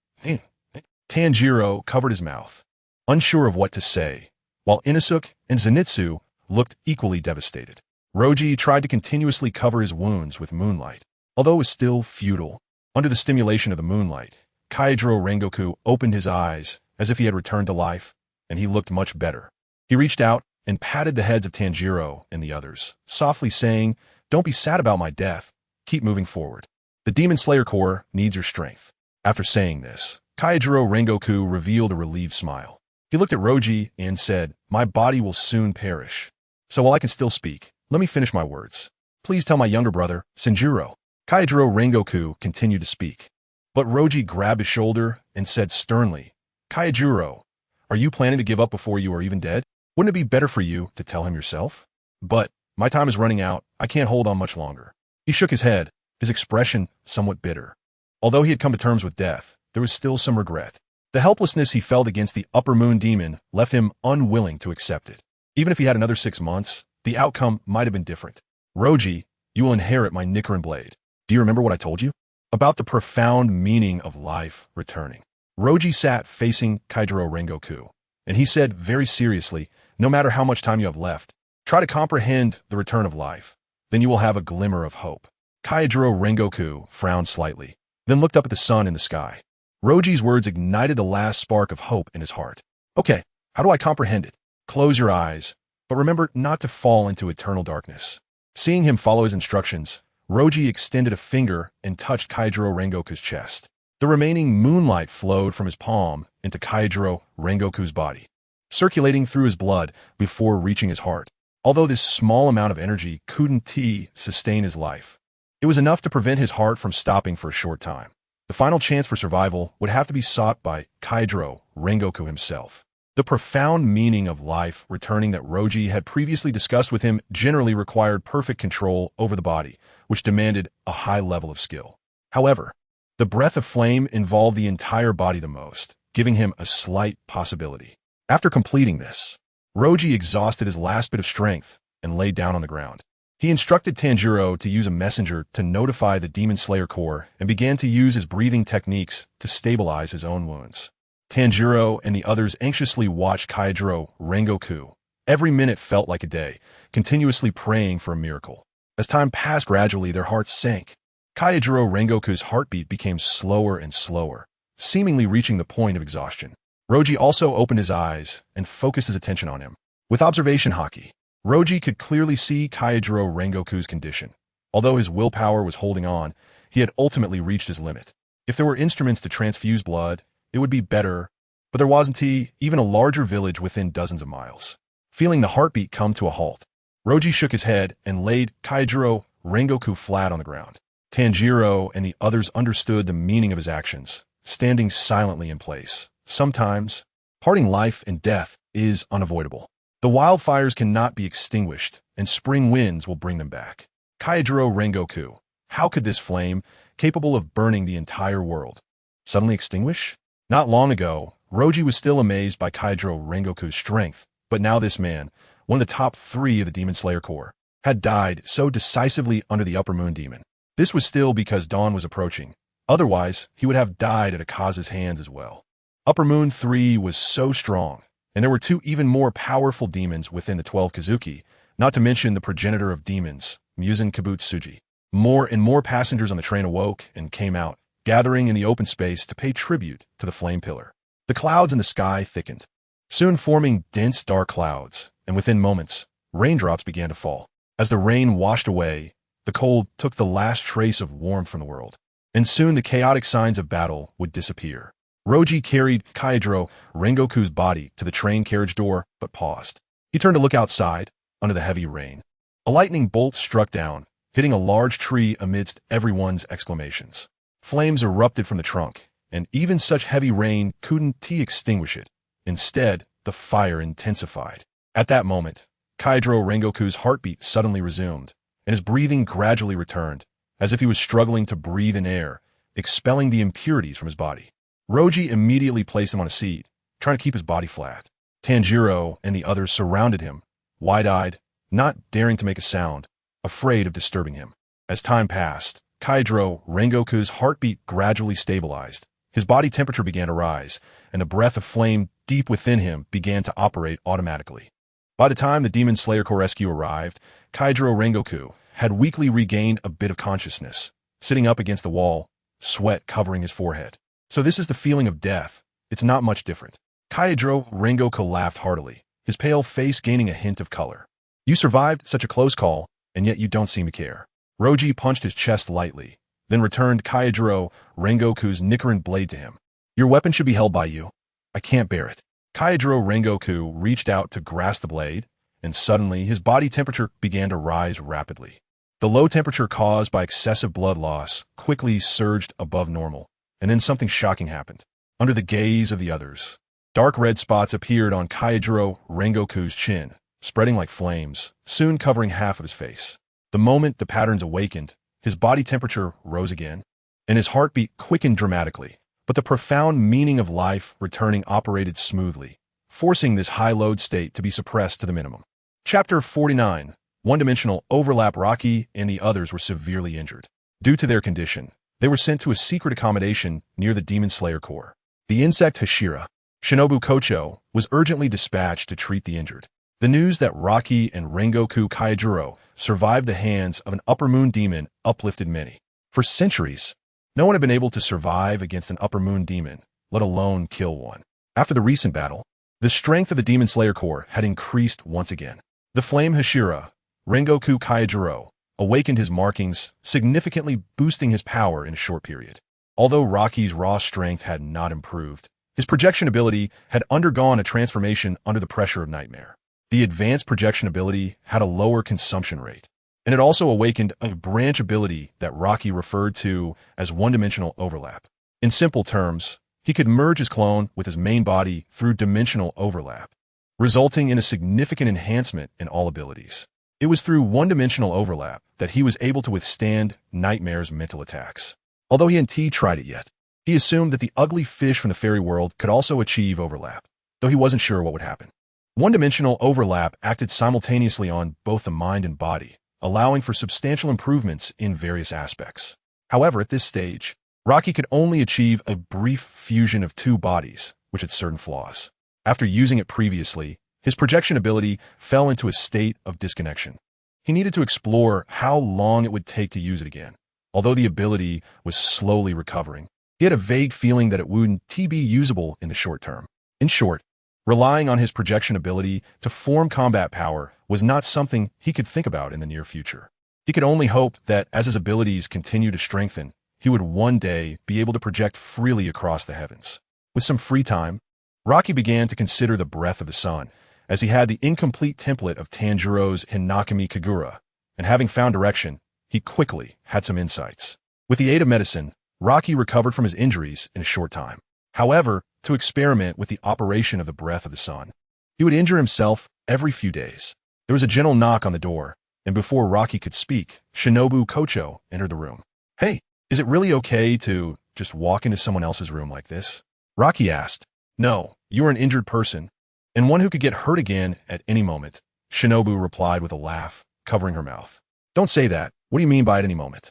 Tanjiro covered his mouth, unsure of what to say, while Inosuke and Zenitsu looked equally devastated. Roji tried to continuously cover his wounds with moonlight, although it was still futile. Under the stimulation of the moonlight, Kaijuro Rengoku opened his eyes as if he had returned to life, and he looked much better. He reached out and patted the heads of Tanjiro and the others, softly saying, "Don't be sad about my death. Keep moving forward. The Demon Slayer Corps needs your strength." After saying this, Kaijuro Rengoku revealed a relieved smile. He looked at Roji and said, "My body will soon perish. So while I can still speak, let me finish my words. Please tell my younger brother, Senjuro." Kaijuro Rengoku continued to speak, but Roji grabbed his shoulder and said sternly, "Kaijuro, are you planning to give up before you are even dead? Wouldn't it be better for you to tell him yourself?" "But my time is running out. I can't hold on much longer." He shook his head, his expression somewhat bitter. Although he had come to terms with death, there was still some regret. The helplessness he felt against the Upper Moon Demon left him unwilling to accept it. Even if he had another 6 months, the outcome might have been different. "Roji, you will inherit my Nichiren blade. Do you remember what I told you? About the profound meaning of life returning." Roji sat facing Kaijuro Rengoku, and he said very seriously, "No matter how much time you have left, try to comprehend the return of life. Then you will have a glimmer of hope." Kaijuro Rengoku frowned slightly, then looked up at the sun in the sky. Roji's words ignited the last spark of hope in his heart. "Okay, how do I comprehend it? Close your eyes, but remember not to fall into eternal darkness." Seeing him follow his instructions, Roji extended a finger and touched Kaijuro Rengoku's chest. The remaining moonlight flowed from his palm into Kaijuro Rengoku's body, circulating through his blood before reaching his heart. Although this small amount of energy couldn't sustain his life, it was enough to prevent his heart from stopping for a short time. The final chance for survival would have to be sought by Kaijuro Rengoku himself. The profound meaning of life returning that Roji had previously discussed with him generally required perfect control over the body, which demanded a high level of skill. However, the breath of flame involved the entire body the most, giving him a slight possibility. After completing this, Roji exhausted his last bit of strength and lay down on the ground. He instructed Tanjiro to use a messenger to notify the Demon Slayer Corps and began to use his breathing techniques to stabilize his own wounds. Tanjiro and the others anxiously watched Kaijuro Rengoku. Every minute felt like a day, continuously praying for a miracle. As time passed gradually, their hearts sank. Kaijuro Rengoku's heartbeat became slower and slower, seemingly reaching the point of exhaustion. Roji also opened his eyes and focused his attention on him. With observation haki, Roji could clearly see Kaijuro Rengoku's condition. Although his willpower was holding on, he had ultimately reached his limit. If there were instruments to transfuse blood, it would be better, but there wasn't even a larger village within dozens of miles. Feeling the heartbeat come to a halt, Roji shook his head and laid Kaijuro Rengoku flat on the ground. Tanjiro and the others understood the meaning of his actions, standing silently in place. Sometimes, parting life and death is unavoidable. The wildfires cannot be extinguished, and spring winds will bring them back. Kaijuro Rengoku, how could this flame, capable of burning the entire world, suddenly extinguish? Not long ago, Roji was still amazed by Kaijuro Rengoku's strength, but now this man, one of the top 3 of the Demon Slayer Corps, had died so decisively under the Upper Moon Demon. This was still because dawn was approaching. Otherwise, he would have died at Akaza's hands as well. Upper Moon 3 was so strong, and there were 2 even more powerful demons within the 12 Kazuki, not to mention the progenitor of demons, Muzen Kibutsuji. More and more passengers on the train awoke and came out, gathering in the open space to pay tribute to the flame pillar. The clouds in the sky thickened, soon forming dense dark clouds, and within moments, raindrops began to fall. As the rain washed away, the cold took the last trace of warmth from the world, and soon the chaotic signs of battle would disappear. Roji carried Kaidro Rengoku's body to the train carriage door, but paused. He turned to look outside, under the heavy rain. A lightning bolt struck down, hitting a large tree amidst everyone's exclamations. Flames erupted from the trunk, and even such heavy rain couldn't extinguish it. Instead, the fire intensified. At that moment, Kaidro Rengoku's heartbeat suddenly resumed, and his breathing gradually returned, as if he was struggling to breathe in air, expelling the impurities from his body. Roji immediately placed him on a seat, trying to keep his body flat. Tanjiro and the others surrounded him, wide-eyed, not daring to make a sound, afraid of disturbing him. As time passed, Kaidro Rengoku's heartbeat gradually stabilized. His body temperature began to rise, and the breath of flame deep within him began to operate automatically. By the time the Demon Slayer Corps rescue arrived, Kaidro Rengoku had weakly regained a bit of consciousness, sitting up against the wall, sweat covering his forehead. So this is the feeling of death. It's not much different. Kaidro Rengoku laughed heartily, his pale face gaining a hint of color. You survived such a close call, and yet you don't seem to care. Roji punched his chest lightly, then returned Kaidro Rengoku's Nichiren blade to him. Your weapon should be held by you. I can't bear it. Kaidro Rengoku reached out to grasp the blade, and suddenly his body temperature began to rise rapidly. The low temperature caused by excessive blood loss quickly surged above normal, and then something shocking happened. Under the gaze of the others, dark red spots appeared on Kaidro Rengoku's chin, spreading like flames, soon covering half of his face. The moment the patterns awakened, his body temperature rose again, and his heartbeat quickened dramatically, but the profound meaning of life returning operated smoothly, forcing this high-load state to be suppressed to the minimum. Chapter 49. One-dimensional overlap. Rocky and the others were severely injured. Due to their condition, they were sent to a secret accommodation near the Demon Slayer Corps. The insect Hashira, Shinobu Kocho, was urgently dispatched to treat the injured. The news that Rocky and Rengoku Kaijuro survived the hands of an upper moon demon uplifted many. For centuries, no one had been able to survive against an upper moon demon, let alone kill one. After the recent battle, the strength of the Demon Slayer Corps had increased once again. The flame Hashira, Rengoku Kaijuro, awakened his markings, significantly boosting his power in a short period. Although Rocky's raw strength had not improved, his projection ability had undergone a transformation under the pressure of Nightmare. The advanced projection ability had a lower consumption rate, and it also awakened a branch ability that Rocky referred to as one-dimensional overlap. In simple terms, he could merge his clone with his main body through dimensional overlap, resulting in a significant enhancement in all abilities. It was through one-dimensional overlap that he was able to withstand Nightmare's mental attacks. Although he hadn't tried it yet, he assumed that the ugly fish from the fairy world could also achieve overlap, though he wasn't sure what would happen. One-dimensional overlap acted simultaneously on both the mind and body, allowing for substantial improvements in various aspects. However, at this stage, Rocky could only achieve a brief fusion of two bodies, which had certain flaws. After using it previously, his projection ability fell into a state of disconnection. He needed to explore how long it would take to use it again. Although the ability was slowly recovering, he had a vague feeling that it wouldn't be usable in the short term. In short, relying on his projection ability to form combat power was not something he could think about in the near future. He could only hope that as his abilities continue to strengthen, he would one day be able to project freely across the heavens. With some free time, Rocky began to consider the breath of the sun, as he had the incomplete template of Tanjiro's Hinakami Kagura, and having found direction, he quickly had some insights. With the aid of medicine, Rocky recovered from his injuries in a short time. However, to experiment with the operation of the breath of the sun, he would injure himself every few days. There was a gentle knock on the door, and before Rocky could speak, Shinobu Kocho entered the room. Hey, is it really okay to just walk into someone else's room like this? Rocky asked. No, you are an injured person, and one who could get hurt again at any moment, Shinobu replied with a laugh, covering her mouth. Don't say that. What do you mean by at any moment?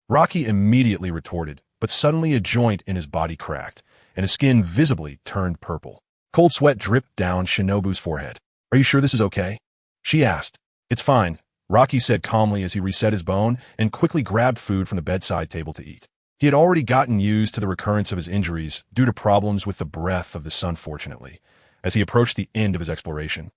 Rocky immediately retorted, but suddenly a joint in his body cracked, and his skin visibly turned purple. Cold sweat dripped down Shinobu's forehead. Are you sure this is okay? She asked. It's fine. Rocky said calmly as he reset his bone and quickly grabbed food from the bedside table to eat. He had already gotten used to the recurrence of his injuries due to problems with the breath of the sun, fortunately, as he approached the end of his exploration.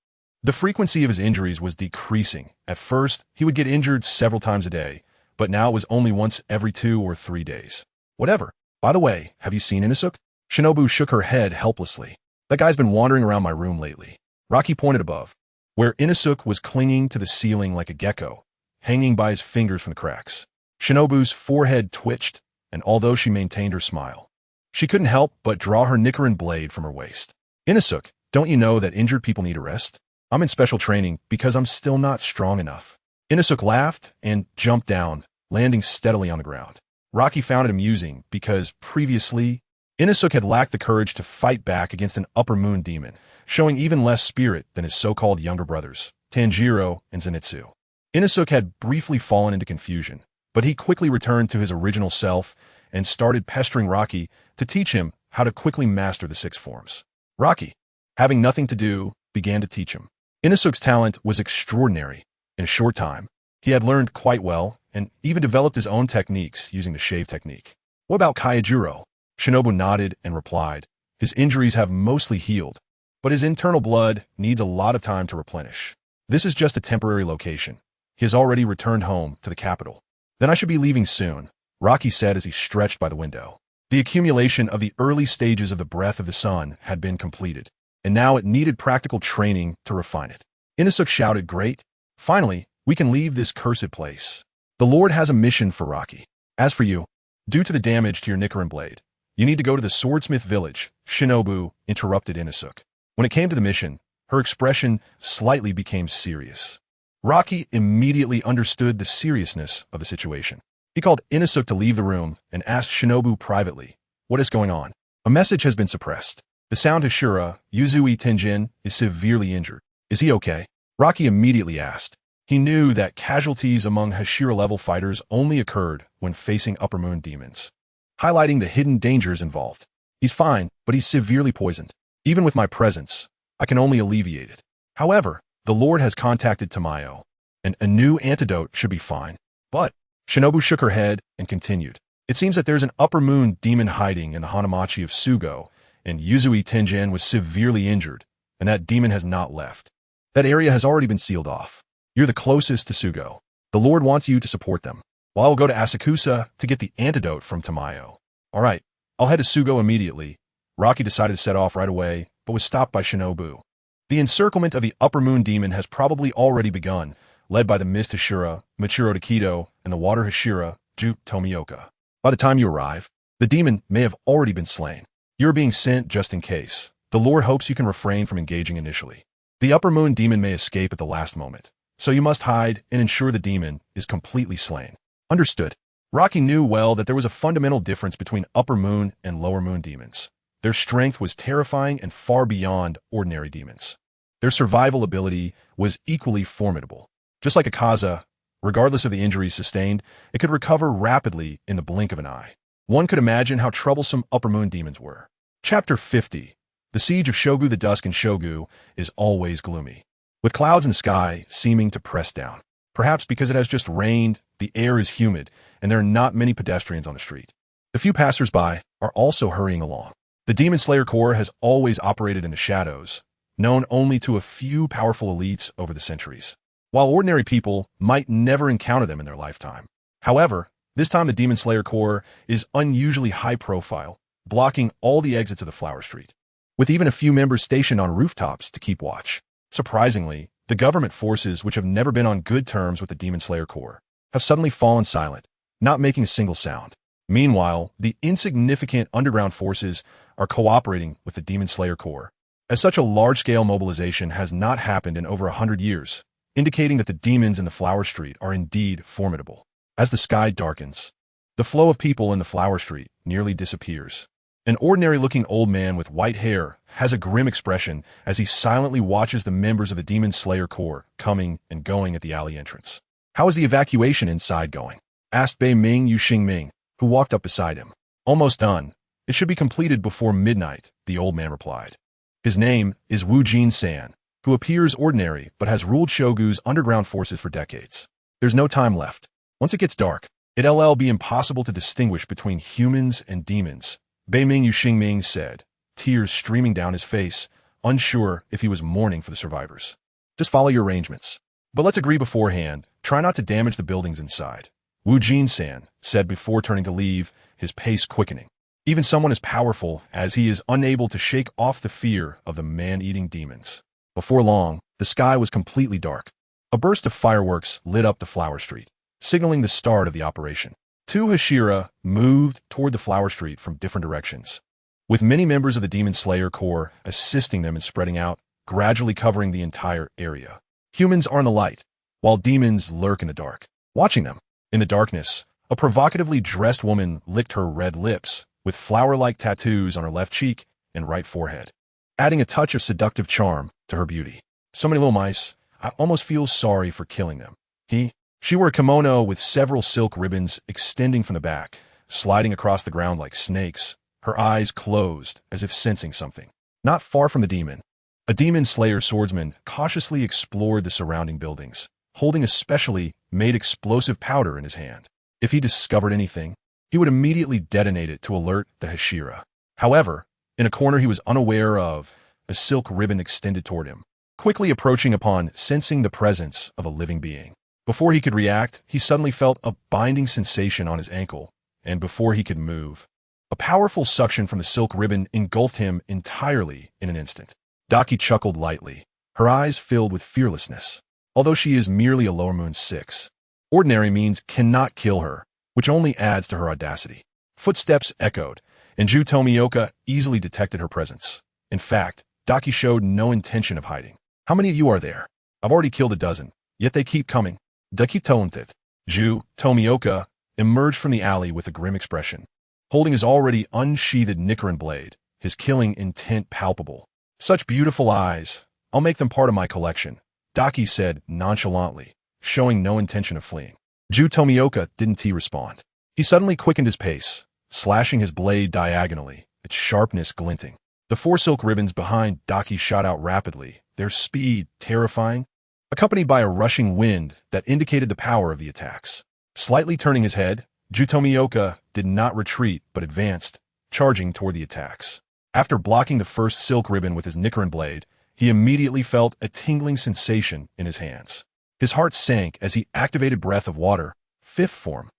The frequency of his injuries was decreasing. At first, he would get injured several times a day, but now it was only once every 2 or 3 days. Whatever. By the way, have you seen Inosuke? Shinobu shook her head helplessly. That guy's been wandering around my room lately. Rocky pointed above, where Inosuke was clinging to the ceiling like a gecko, hanging by his fingers from the cracks. Shinobu's forehead twitched, and although she maintained her smile, she couldn't help but draw her Nichiren blade from her waist. Inosuke, don't you know that injured people need a rest? I'm in special training because I'm still not strong enough. Inosuke laughed and jumped down, landing steadily on the ground. Rocky found it amusing because previously, Inosuke had lacked the courage to fight back against an upper moon demon, showing even less spirit than his so-called younger brothers, Tanjiro and Zenitsu. Inosuke had briefly fallen into confusion, but he quickly returned to his original self and started pestering Rocky to teach him how to quickly master the 6 forms. Rocky, having nothing to do, began to teach him. Inosuke's talent was extraordinary. In a short time, he had learned quite well and even developed his own techniques using the shave technique. What about Kaijuro? Shinobu nodded and replied, his injuries have mostly healed, but his internal blood needs a lot of time to replenish. This is just a temporary location. He has already returned home to the capital. Then I should be leaving soon, Rocky said as he stretched by the window. The accumulation of the early stages of the breath of the sun had been completed, and now it needed practical training to refine it. Inosuke shouted, great. Finally, we can leave this cursed place. The Lord has a mission for Rocky. As for you, due to the damage to your Nichiren blade, you need to go to the swordsmith village, Shinobu interrupted Inosuke. When it came to the mission, her expression slightly became serious. Rocky immediately understood the seriousness of the situation. He called Inosuke to leave the room and asked Shinobu privately, what is going on? A message has been suppressed. The sound Hashira, Yuzui Tenjin, is severely injured. Is he okay? Rocky immediately asked. He knew that casualties among Hashira-level fighters only occurred when facing upper moon demons, highlighting the hidden dangers involved. He's fine, but he's severely poisoned. Even with my presence, I can only alleviate it. However, the Lord has contacted Tamayo, and a new antidote should be fine. But Shinobu shook her head and continued. It seems that there's an upper moon demon hiding in the Hanamachi of Sugo, and Yuzui Tenjin was severely injured, and that demon has not left. That area has already been sealed off. You're the closest to Sugo. The Lord wants you to support them, while I'll go to Asakusa to get the antidote from Tamayo. All right, I'll head to Sugo immediately. Rocky decided to set off right away, but was stopped by Shinobu. The encirclement of the upper moon demon has probably already begun, led by the Mist Hashira, Michiro Takedo, and the Water Hashira, Juke Tomioka. By the time you arrive, the demon may have already been slain. You're being sent just in case. The Lord hopes you can refrain from engaging initially. The upper moon demon may escape at the last moment, so you must hide and ensure the demon is completely slain. Understood. Rocky knew well that there was a fundamental difference between upper moon and lower moon demons. Their strength was terrifying and far beyond ordinary demons. Their survival ability was equally formidable. Just like a Kaza, regardless of the injuries sustained, it could recover rapidly in the blink of an eye. One could imagine how troublesome upper moon demons were. Chapter 50. The siege of Shogu the Dusk in Shogu is always gloomy, with clouds in the sky seeming to press down. Perhaps because it has just rained, the air is humid, and there are not many pedestrians on the street. The few passers-by are also hurrying along. The Demon Slayer Corps has always operated in the shadows, known only to a few powerful elites over the centuries, while ordinary people might never encounter them in their lifetime. However, this time the Demon Slayer Corps is unusually high profile, blocking all the exits of the Flower Street, with even a few members stationed on rooftops to keep watch. Surprisingly, the government forces, which have never been on good terms with the Demon Slayer Corps, have suddenly fallen silent, not making a single sound. Meanwhile, the insignificant underground forces are cooperating with the Demon Slayer Corps, as such a large-scale mobilization has not happened in over 100 years, indicating that the demons in the Flower Street are indeed formidable. As the sky darkens, the flow of people in the Flower Street nearly disappears. An ordinary-looking old man with white hair has a grim expression as he silently watches the members of the Demon Slayer Corps coming and going at the alley entrance. "How is the evacuation inside going?" asked Bei Ming Yu Xingming, who walked up beside him. "Almost done. It should be completed before midnight," the old man replied. His name is Wu Jin San, who appears ordinary but has ruled Shogu's underground forces for decades. There's no time left. Once it gets dark, it'll be impossible to distinguish between humans and demons, Beiming Yuxingming said, tears streaming down his face, unsure if he was mourning for the survivors. Just follow your arrangements. But let's agree beforehand, try not to damage the buildings inside, Wu Jin-san said before turning to leave, his pace quickening. Even someone as powerful as he is unable to shake off the fear of the man-eating demons. Before long, the sky was completely dark. A burst of fireworks lit up the flower street, signaling the start of the operation. Two Hashira moved toward the flower street from different directions, with many members of the Demon Slayer Corps assisting them in spreading out, gradually covering the entire area. Humans are in the light, while demons lurk in the dark. Watching them, in the darkness, a provocatively dressed woman licked her red lips, with flower-like tattoos on her left cheek and right forehead, adding a touch of seductive charm to her beauty. So many little mice, I almost feel sorry for killing them. She wore a kimono with several silk ribbons extending from the back, sliding across the ground like snakes, her eyes closed as if sensing something. Not far from the demon, a demon slayer swordsman cautiously explored the surrounding buildings, holding a specially made explosive powder in his hand. If he discovered anything, he would immediately detonate it to alert the Hashira. However, in a corner he was unaware of, a silk ribbon extended toward him, quickly approaching upon sensing the presence of a living being. Before he could react, he suddenly felt a binding sensation on his ankle, and before he could move, a powerful suction from the silk ribbon engulfed him entirely in an instant. Daki chuckled lightly, her eyes filled with fearlessness. Although she is merely a lower moon 6, ordinary means cannot kill her, which only adds to her audacity. Footsteps echoed, and Ju Tomioka easily detected her presence. In fact, Daki showed no intention of hiding. How many of you are there? I've already killed a dozen, yet they keep coming. Daki taunted. Ju Tomioka emerged from the alley with a grim expression, holding his already unsheathed Nichiren blade, his killing intent palpable. Such beautiful eyes. I'll make them part of my collection, Daki said nonchalantly, showing no intention of fleeing. Ju Tomioka didn't respond. He suddenly quickened his pace, slashing his blade diagonally, its sharpness glinting. The four silk ribbons behind Daki shot out rapidly, their speed terrifying, accompanied by a rushing wind that indicated the power of the attacks. Slightly turning his head, Ju Tomioka did not retreat but advanced, charging toward the attacks. After blocking the first silk ribbon with his Nichiren blade, he immediately felt a tingling sensation in his hands. His heart sank as he activated Breath of Water, 5th form.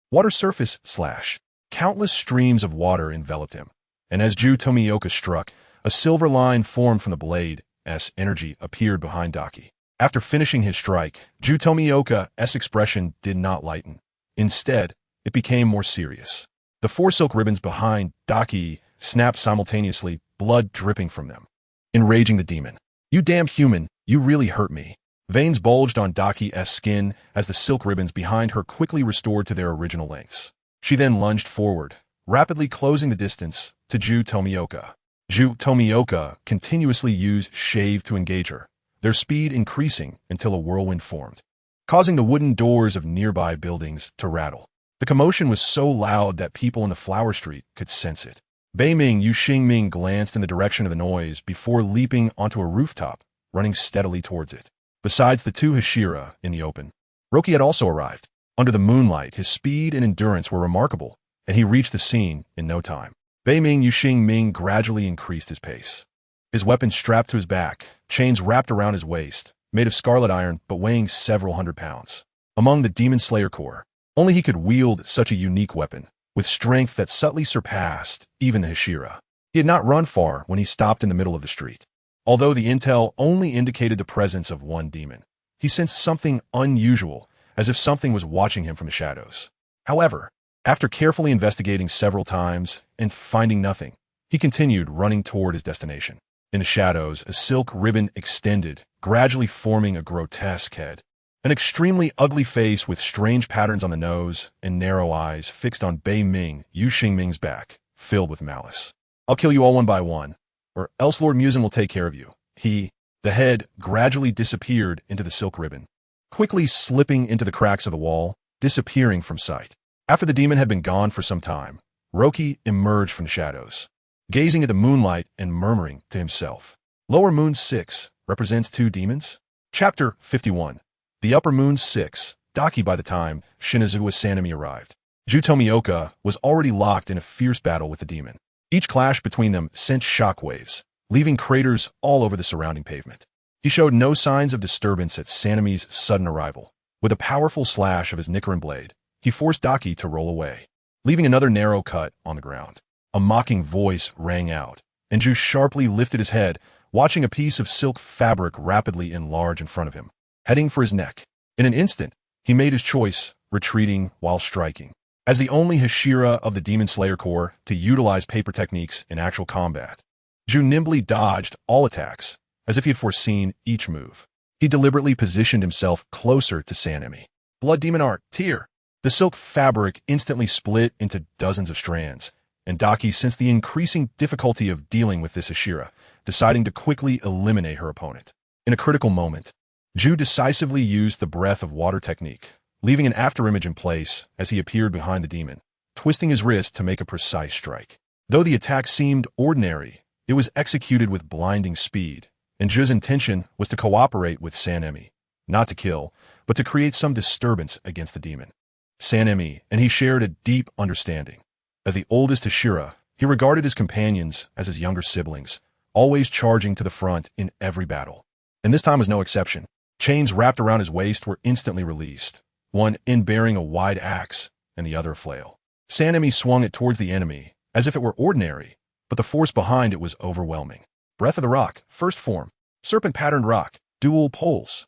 Water surface slash. Countless streams of water enveloped him, and as Ju Tomioka struck, a silver line formed from the blade's energy appeared behind Daki. After finishing his strike, Ju Tomioka's expression did not lighten. Instead, it became more serious. The four silk ribbons behind Daki snapped simultaneously, blood dripping from them. Enraging the demon. You damned human, you really hurt me. Veins bulged on Daki's skin as the silk ribbons behind her quickly restored to their original lengths. She then lunged forward, rapidly closing the distance to Ju Tomioka. Ju Tomioka continuously used shave to engage her, their speed increasing until a whirlwind formed, causing the wooden doors of nearby buildings to rattle. The commotion was so loud that people in the flower street could sense it. Beiming Yuxingming glanced in the direction of the noise before leaping onto a rooftop, running steadily towards it. Besides the two Hashira in the open, Roki had also arrived. Under the moonlight, his speed and endurance were remarkable, and he reached the scene in no time. Beiming Yuxingming gradually increased his pace. His weapon strapped to his back, chains wrapped around his waist, made of scarlet iron but weighing several hundred pounds. Among the Demon Slayer Corps, only he could wield such a unique weapon, with strength that subtly surpassed even the Hashira. He had not run far when he stopped in the middle of the street. Although the intel only indicated the presence of one demon, he sensed something unusual, as if something was watching him from the shadows. However, after carefully investigating several times and finding nothing, he continued running toward his destination. In the shadows, a silk ribbon extended, gradually forming a grotesque head. An extremely ugly face with strange patterns on the nose and narrow eyes fixed on Beiming Yuxingming's back, filled with malice. I'll kill you all one by one, or else Lord Musen will take care of you. The head gradually disappeared into the silk ribbon, quickly slipping into the cracks of the wall, disappearing from sight. After the demon had been gone for some time, Roki emerged from the shadows, gazing at the moonlight and murmuring to himself. Lower Moon 6, represents two demons? Chapter 51. The Upper Moon 6. Daki. By the time Shinazuwa Sanemi arrived, Ju Tomioka was already locked in a fierce battle with the demon. Each clash between them sent shockwaves, leaving craters all over the surrounding pavement. He showed no signs of disturbance at Sanemi's sudden arrival. With a powerful slash of his Nichiren blade, he forced Daki to roll away, leaving another narrow cut on the ground. A mocking voice rang out, and Ju sharply lifted his head, watching a piece of silk fabric rapidly enlarge in front of him, heading for his neck. In an instant, he made his choice, retreating while striking. As the only Hashira of the Demon Slayer Corps to utilize paper techniques in actual combat, Ju nimbly dodged all attacks, as if he had foreseen each move. He deliberately positioned himself closer to Sanemi. Blood Demon Art, Tear. The silk fabric instantly split into dozens of strands, and Daki sensed the increasing difficulty of dealing with this Hashira, deciding to quickly eliminate her opponent. In a critical moment, Ju decisively used the Breath of Water technique, leaving an afterimage in place as he appeared behind the demon, twisting his wrist to make a precise strike. Though the attack seemed ordinary, it was executed with blinding speed, and Ju's intention was to cooperate with Sanemi, not to kill, but to create some disturbance against the demon. Sanemi and he shared a deep understanding. As the oldest Hashira, he regarded his companions as his younger siblings, always charging to the front in every battle. And this time was no exception. Chains wrapped around his waist were instantly released, one end bearing a wide axe and the other a flail. Sanemi swung it towards the enemy, as if it were ordinary, but the force behind it was overwhelming. Breath of the Rock, first form, serpent-patterned rock, dual poles.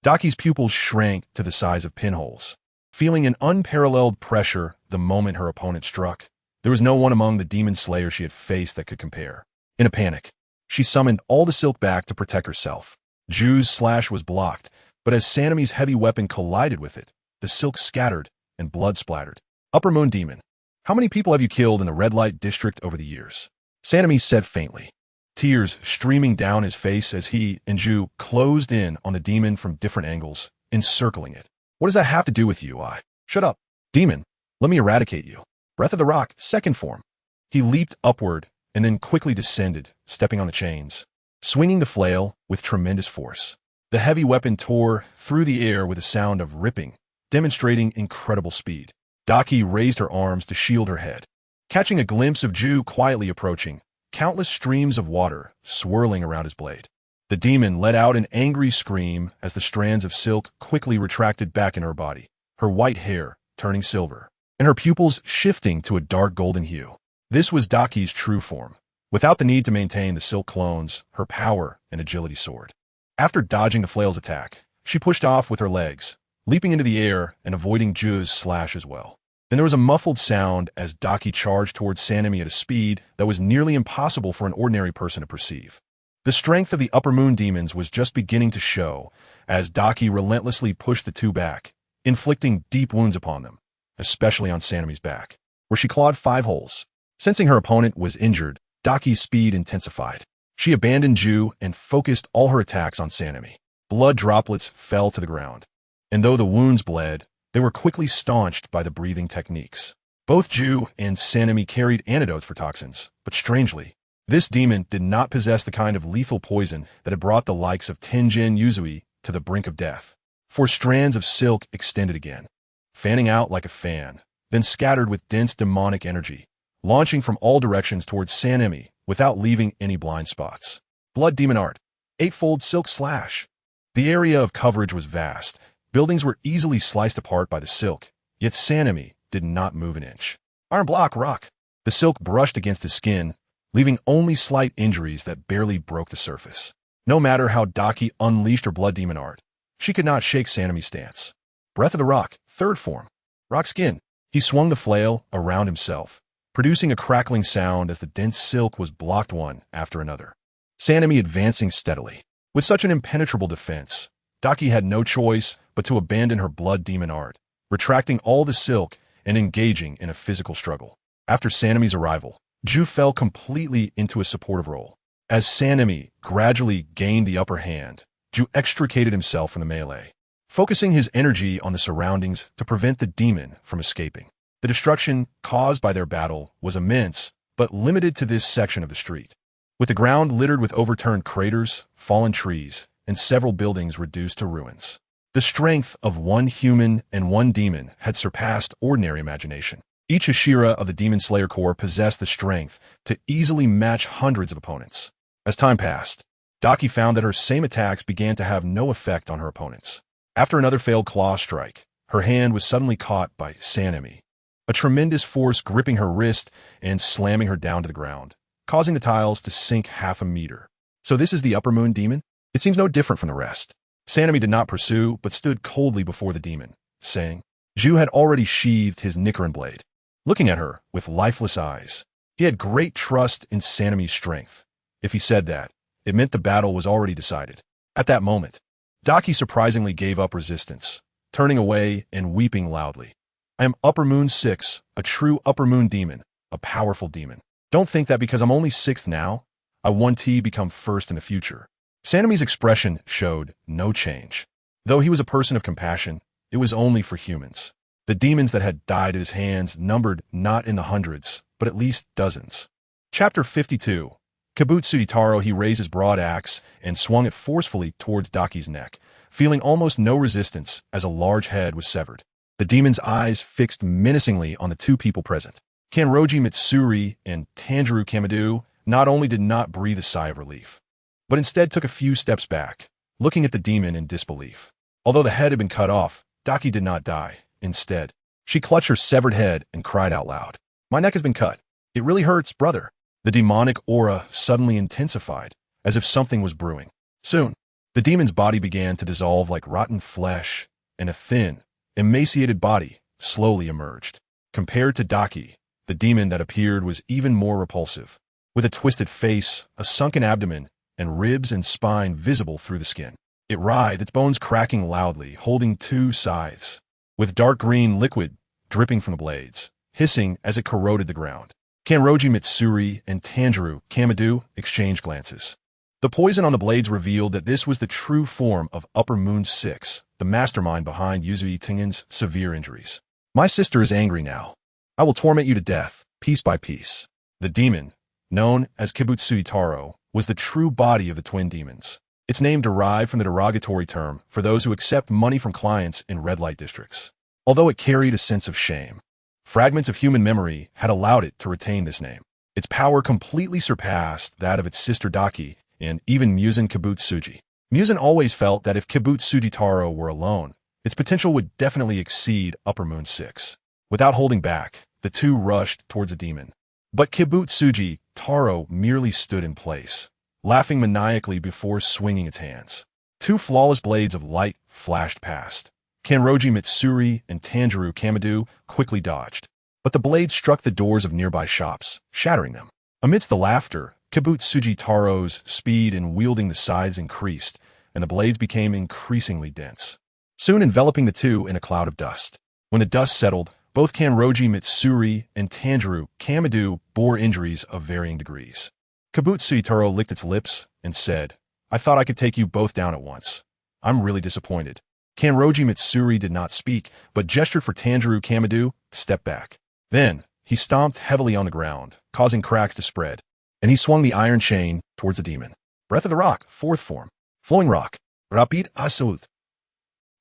Daki's pupils shrank to the size of pinholes. Feeling an unparalleled pressure the moment her opponent struck, there was no one among the demon slayers she had faced that could compare. In a panic, she summoned all the silk back to protect herself. Ju's slash was blocked, but as Sanemi's heavy weapon collided with it, the silk scattered and blood splattered. Upper Moon Demon. How many people have you killed in the red light district over the years? Sanemi said faintly, tears streaming down his face as he and Ju closed in on the demon from different angles, encircling it. What does that have to do with you? Shut up. Demon, let me eradicate you. Breath of the Rock, second form. He leaped upward and then quickly descended, stepping on the chains, swinging the flail with tremendous force. The heavy weapon tore through the air with a sound of ripping, demonstrating incredible speed. Daki raised her arms to shield her head, catching a glimpse of Ju quietly approaching, countless streams of water swirling around his blade. The demon let out an angry scream as the strands of silk quickly retracted back in her body, her white hair turning silver, and her pupils shifting to a dark golden hue. This was Daki's true form, without the need to maintain the silk clones, her power and agility soared. After dodging the flail's attack, she pushed off with her legs, leaping into the air and avoiding Ju's slash as well. Then there was a muffled sound as Daki charged towards Sanemi at a speed that was nearly impossible for an ordinary person to perceive. The strength of the Upper Moon demons was just beginning to show as Daki relentlessly pushed the two back, inflicting deep wounds upon them, especially on Sanemi's back, where she clawed 5 holes. Sensing her opponent was injured, Daki's speed intensified. She abandoned Ju and focused all her attacks on Sanemi. Blood droplets fell to the ground, and though the wounds bled, they were quickly staunched by the breathing techniques. Both Ju and Sanemi carried antidotes for toxins, but strangely, this demon did not possess the kind of lethal poison that had brought the likes of Tenjin Yuzui to the brink of death. 4 strands of silk extended again, fanning out like a fan, then scattered with dense demonic energy, launching from all directions towards Sanemi without leaving any blind spots. Blood Demon Art, 8-fold silk slash. The area of coverage was vast. Buildings were easily sliced apart by the silk, yet Sanemi did not move an inch. Iron Block Rock. The silk brushed against his skin, leaving only slight injuries that barely broke the surface. No matter how Daki unleashed her Blood Demon Art, she could not shake Sanemi's stance. Breath of the Rock, third form. Rock Skin. He swung the flail around himself, producing a crackling sound as the dense silk was blocked one after another. Sanemi advancing steadily. With such an impenetrable defense, Daki had no choice but to abandon her Blood Demon Art, retracting all the silk and engaging in a physical struggle. After Sanemi's arrival, Ju fell completely into a supportive role. As Sanemi gradually gained the upper hand, Ju extricated himself from the melee, focusing his energy on the surroundings to prevent the demon from escaping. The destruction caused by their battle was immense, but limited to this section of the street. with the ground littered with overturned craters, fallen trees, and several buildings reduced to ruins. The strength of one human and one demon had surpassed ordinary imagination. Each Ashira of the Demon Slayer Corps possessed the strength to easily match hundreds of opponents. As time passed, Daki found that her same attacks began to have no effect on her opponents. After another failed claw strike, her hand was suddenly caught by Sanemi, a tremendous force gripping her wrist and slamming her down to the ground, causing the tiles to sink half a meter. So this is the Upper Moon Demon? It seems no different from the rest. Sanemi did not pursue, but stood coldly before the demon, saying, Zhu had already sheathed his Nichiren blade. Looking at her with lifeless eyes, he had great trust in Sanemi's strength. If he said that, it meant the battle was already decided. At that moment, Daki surprisingly gave up resistance, turning away and weeping loudly. I am Upper Moon 6, a true Upper Moon demon, a powerful demon. Don't think that because I'm only 6th now, I want to become 1st in the future. Sanemi's expression showed no change. Though he was a person of compassion, it was only for humans. The demons that had died at his hands numbered not in the hundreds, but at least dozens. Chapter 52. Kabutsuditaro. He raised his broad axe and swung it forcefully towards Daki's neck, feeling almost no resistance as a large head was severed. The demon's eyes fixed menacingly on the two people present. Kanroji Mitsuri and Tanjiro Kamado not only did not breathe a sigh of relief, but instead took a few steps back, looking at the demon in disbelief. Although the head had been cut off, Daki did not die. Instead, she clutched her severed head and cried out loud. My neck has been cut. It really hurts, brother. The demonic aura suddenly intensified, as if something was brewing. Soon, the demon's body began to dissolve like rotten flesh, and a thin, emaciated body slowly emerged. Compared to Daki, the demon that appeared was even more repulsive, with a twisted face, a sunken abdomen, and ribs and spine visible through the skin. It writhed, its bones cracking loudly, holding two scythes, with dark green liquid dripping from the blades, hissing as it corroded the ground. Kanroji Mitsuri and Tanjiro Kamado exchanged glances. The poison on the blades revealed that this was the true form of Upper Moon 6, the mastermind behind Yuzui Tengen's severe injuries. My sister is angry now. I will torment you to death, piece by piece. The demon, known as Kabutsuditaro, was the true body of the twin demons. Its name derived from the derogatory term for those who accept money from clients in red light districts. Although it carried a sense of shame, fragments of human memory had allowed it to retain this name. Its power completely surpassed that of its sister Daki and even Muzan Kabutsuji. Muzan always felt that if Kabutsuditaro were alone, its potential would definitely exceed Upper Moon 6. Without holding back, the two rushed towards the demon. But Kibutsuji Taro merely stood in place, laughing maniacally before swinging its hands. Two flawless blades of light flashed past. Kanroji Mitsuri and Tanjiro Kamado quickly dodged, but the blades struck the doors of nearby shops, shattering them. Amidst the laughter, Kibutsuji Taro's speed in wielding the scythes increased, and the blades became increasingly dense, soon enveloping the two in a cloud of dust. When the dust settled, both Kanroji Mitsuri and Tanjiro Kamado bore injuries of varying degrees. Kabutsuditaro licked its lips and said, I thought I could take you both down at once. I'm really disappointed. Kanroji Mitsuri did not speak, but gestured for Tanjiro Kamado to step back. Then, he stomped heavily on the ground, causing cracks to spread, and he swung the iron chain towards the demon. Breath of the Rock, 4th form. Flowing Rock, Rapid Asud.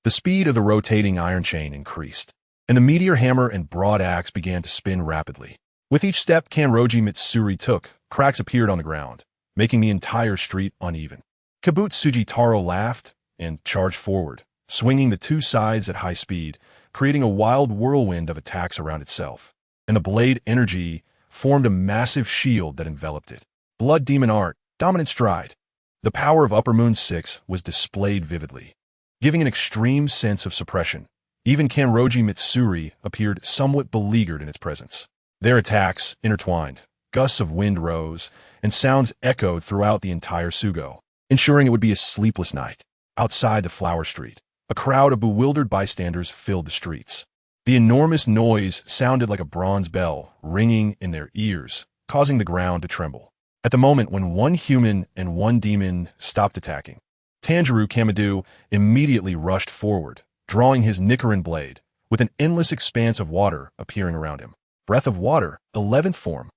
The speed of the rotating iron chain increased, and the meteor hammer and broad axe began to spin rapidly. With each step Kanroji Mitsuri took, cracks appeared on the ground, making the entire street uneven. Kabutsuji Taro laughed and charged forward, swinging the two scythes at high speed, creating a wild whirlwind of attacks around itself. And the blade energy formed a massive shield that enveloped it. Blood Demon Art, Dominant Stride. The power of Upper Moon 6 was displayed vividly, giving an extreme sense of suppression. Even Kanroji Mitsuri appeared somewhat beleaguered in its presence. Their attacks intertwined, gusts of wind rose, and sounds echoed throughout the entire Sugo, ensuring it would be a sleepless night. Outside the Flower Street, a crowd of bewildered bystanders filled the streets. The enormous noise sounded like a bronze bell ringing in their ears, causing the ground to tremble. At the moment when one human and one demon stopped attacking, Tanjiro Kamado immediately rushed forward, drawing his Nichiren blade, with an endless expanse of water appearing around him. Breath of Water, 11th form.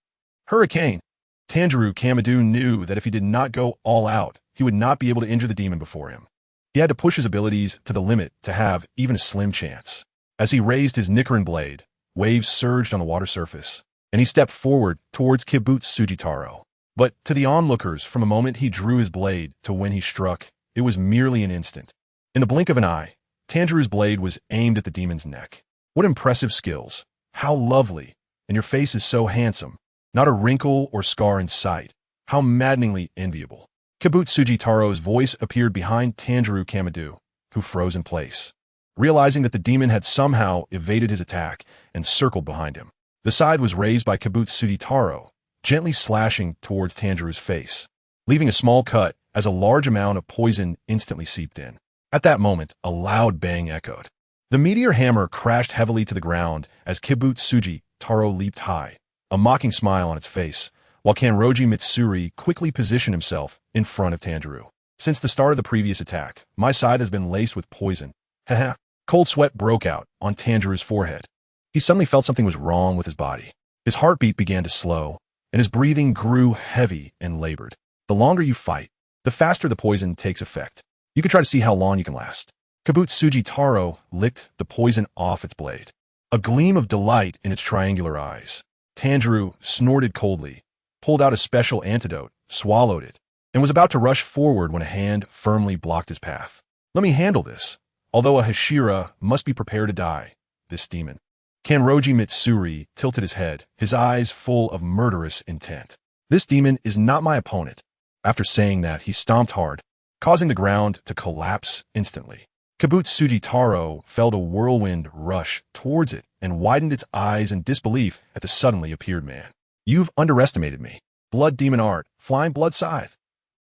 Hurricane. Tanjiro Kamado knew that if he did not go all out, he would not be able to injure the demon before him. He had to push his abilities to the limit to have even a slim chance. As he raised his Nichiren blade, waves surged on the water surface, and he stepped forward towards Sugitaro. But to the onlookers, from the moment he drew his blade to when he struck, it was merely an instant. In the blink of an eye, Tanjiro's blade was aimed at the demon's neck. What impressive skills! How lovely! And your face is so handsome. Not a wrinkle or scar in sight. How maddeningly enviable. Sugitaro's voice appeared behind Tanjiro Kamado, who froze in place, realizing that the demon had somehow evaded his attack and circled behind him. The scythe was raised by Sugitaro, gently slashing towards Tanjiro's face, leaving a small cut as a large amount of poison instantly seeped in. At that moment, a loud bang echoed. The meteor hammer crashed heavily to the ground as Sugitaro leaped high, a mocking smile on its face, while Kanroji Mitsuri quickly positioned himself in front of Tanjiro. Since the start of the previous attack, my scythe has been laced with poison. Haha. Cold sweat broke out on Tanjiro's forehead. He suddenly felt something was wrong with his body. His heartbeat began to slow, and his breathing grew heavy and labored. The longer you fight, the faster the poison takes effect. You can try to see how long you can last. Sugitaro licked the poison off its blade, a gleam of delight in its triangular eyes. Tanjiro snorted coldly, pulled out a special antidote, swallowed it, and was about to rush forward when a hand firmly blocked his path. Let me handle this. Although a Hashira must be prepared to die, this demon. Kanroji Mitsuri tilted his head, his eyes full of murderous intent. This demon is not my opponent. After saying that, he stomped hard, causing the ground to collapse instantly. Sugitaro felt a whirlwind rush towards it and widened its eyes in disbelief at the suddenly appeared man. You've underestimated me. Blood demon art, flying blood scythe.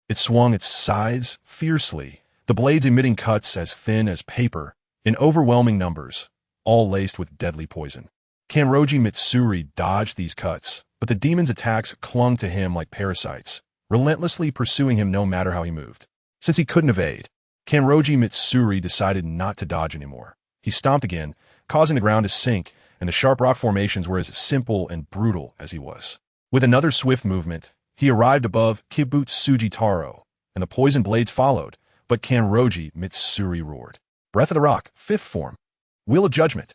It swung its scythes fiercely, the blades emitting cuts as thin as paper, in overwhelming numbers, all laced with deadly poison. Kanroji Mitsuri dodged these cuts, but the demon's attacks clung to him like parasites, relentlessly pursuing him no matter how he moved. Since he couldn't evade, Kanroji Mitsuri decided not to dodge anymore. He stomped again, causing the ground to sink, and the sharp rock formations were as simple and brutal as he was. With another swift movement, he arrived above Sugitaro, and the poison blades followed, but Kanroji Mitsuri roared. Breath of the Rock, fifth form. Wheel of Judgment.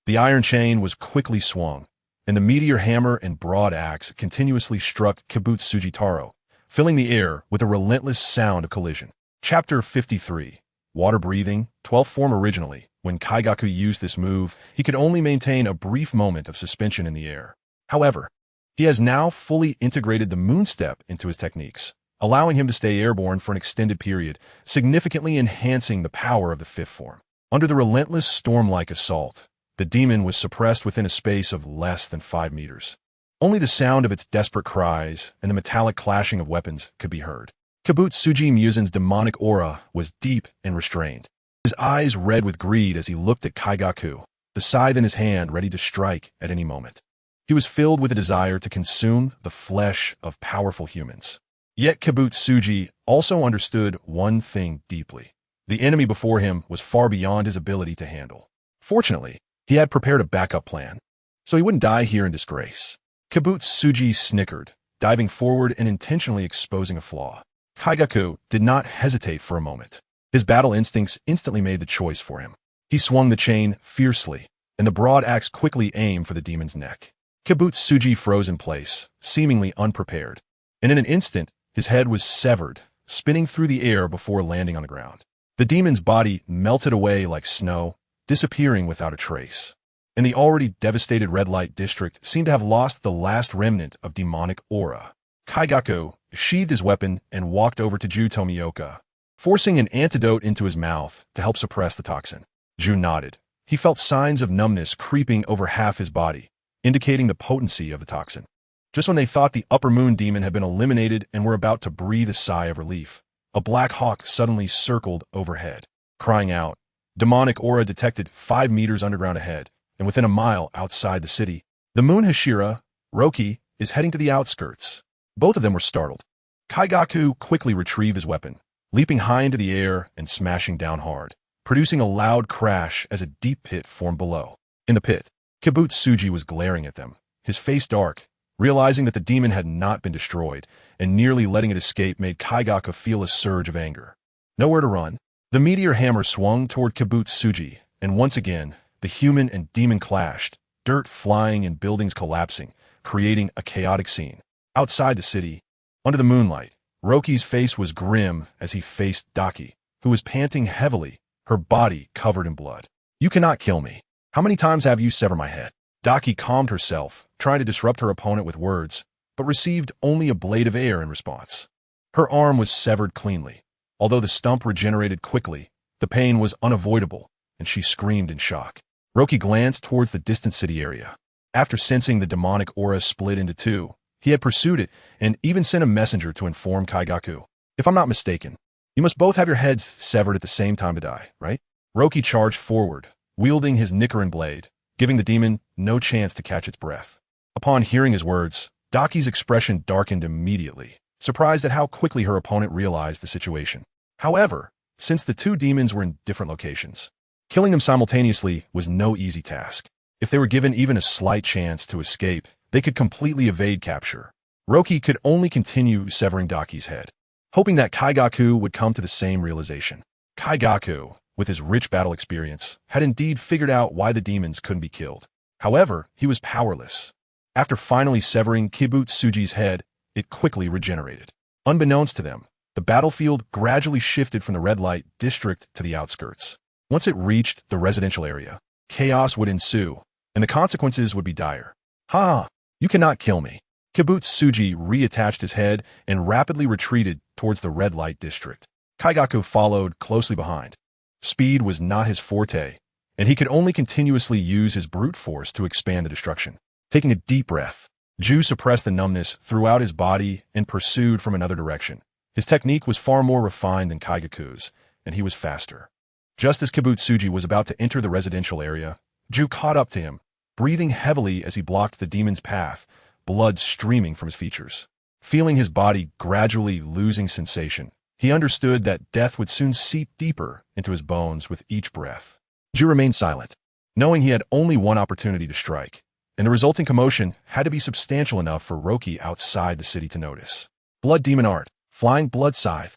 The iron chain was quickly swung, and the meteor hammer and broad axe continuously struck Sugitaro, filling the air with a relentless sound of collision. Chapter 53. Water Breathing, 12th form originally. When Kaigaku used this move, he could only maintain a brief moment of suspension in the air. However, he has now fully integrated the moon step into his techniques, allowing him to stay airborne for an extended period, significantly enhancing the power of the fifth form. Under the relentless storm-like assault, the demon was suppressed within a space of less than 5 meters. Only the sound of its desperate cries and the metallic clashing of weapons could be heard. Kabutsuji Musen's demonic aura was deep and restrained, his eyes red with greed as he looked at Kaigaku, the scythe in his hand ready to strike at any moment. He was filled with a desire to consume the flesh of powerful humans. Yet Kabutsuji also understood one thing deeply. The enemy before him was far beyond his ability to handle. Fortunately, he had prepared a backup plan, so he wouldn't die here in disgrace. Kabutsuji snickered, diving forward and intentionally exposing a flaw. Kaigaku did not hesitate for a moment. His battle instincts instantly made the choice for him. He swung the chain fiercely, and the broad axe quickly aimed for the demon's neck. Kabutsuji froze in place, seemingly unprepared, and in an instant, his head was severed, spinning through the air before landing on the ground. The demon's body melted away like snow, disappearing without a trace, and the already devastated red light district seemed to have lost the last remnant of demonic aura. Kaigaku sheathed his weapon and walked over to Ju Tomioka, forcing an antidote into his mouth to help suppress the toxin. Ju nodded. He felt signs of numbness creeping over half his body, indicating the potency of the toxin. Just when they thought the upper moon demon had been eliminated and were about to breathe a sigh of relief, a black hawk suddenly circled overhead, crying out. Demonic aura detected 5 meters underground ahead, and within a mile outside the city. The moon Hashira, Roki, is heading to the outskirts. Both of them were startled. Kaigaku quickly retrieved his weapon, leaping high into the air and smashing down hard, producing a loud crash as a deep pit formed below. In the pit, Kabutsuji was glaring at them, his face dark, Realizing that the demon had not been destroyed, and nearly letting it escape made Kaigaku feel a surge of anger. Nowhere to run. The meteor hammer swung toward Kibutsuji, and once again, the human and demon clashed, dirt flying and buildings collapsing, creating a chaotic scene. Outside the city, under the moonlight, Roki's face was grim as he faced Daki, who was panting heavily, her body covered in blood. "You cannot kill me. How many times have you severed my head?" Daki calmed herself, trying to disrupt her opponent with words, but received only a blade of air in response. Her arm was severed cleanly. Although the stump regenerated quickly, the pain was unavoidable, and she screamed in shock. Roki glanced towards the distant city area. After sensing the demonic aura split into two, he had pursued it and even sent a messenger to inform Kaigaku. "If I'm not mistaken, you must both have your heads severed at the same time to die, right?" Roki charged forward, wielding his Nichiren blade, giving the demon no chance to catch its breath. Upon hearing his words, Daki's expression darkened immediately, surprised at how quickly her opponent realized the situation. However, since the two demons were in different locations, killing them simultaneously was no easy task. If they were given even a slight chance to escape, they could completely evade capture. Roki could only continue severing Daki's head, hoping that Kaigaku would come to the same realization. Kaigaku, with his rich battle experience, had indeed figured out why the demons couldn't be killed. However, he was powerless. After finally severing Kibutsuji's head, it quickly regenerated. Unbeknownst to them, the battlefield gradually shifted from the red light district to the outskirts. Once it reached the residential area, chaos would ensue, and the consequences would be dire. "Ha! You cannot kill me." Kibutsuji reattached his head and rapidly retreated towards the red light district. Kaigaku followed closely behind. Speed was not his forte, and he could only continuously use his brute force to expand the destruction. Taking a deep breath, Ju suppressed the numbness throughout his body and pursued from another direction. His technique was far more refined than Kaigaku's, and he was faster. Just as Kibutsuji was about to enter the residential area, Ju caught up to him, breathing heavily as he blocked the demon's path, blood streaming from his features. Feeling his body gradually losing sensation, he understood that death would soon seep deeper into his bones with each breath. Ju remained silent, knowing he had only one opportunity to strike, and the resulting commotion had to be substantial enough for Roki outside the city to notice. Blood Demon Art, Flying Blood Scythe.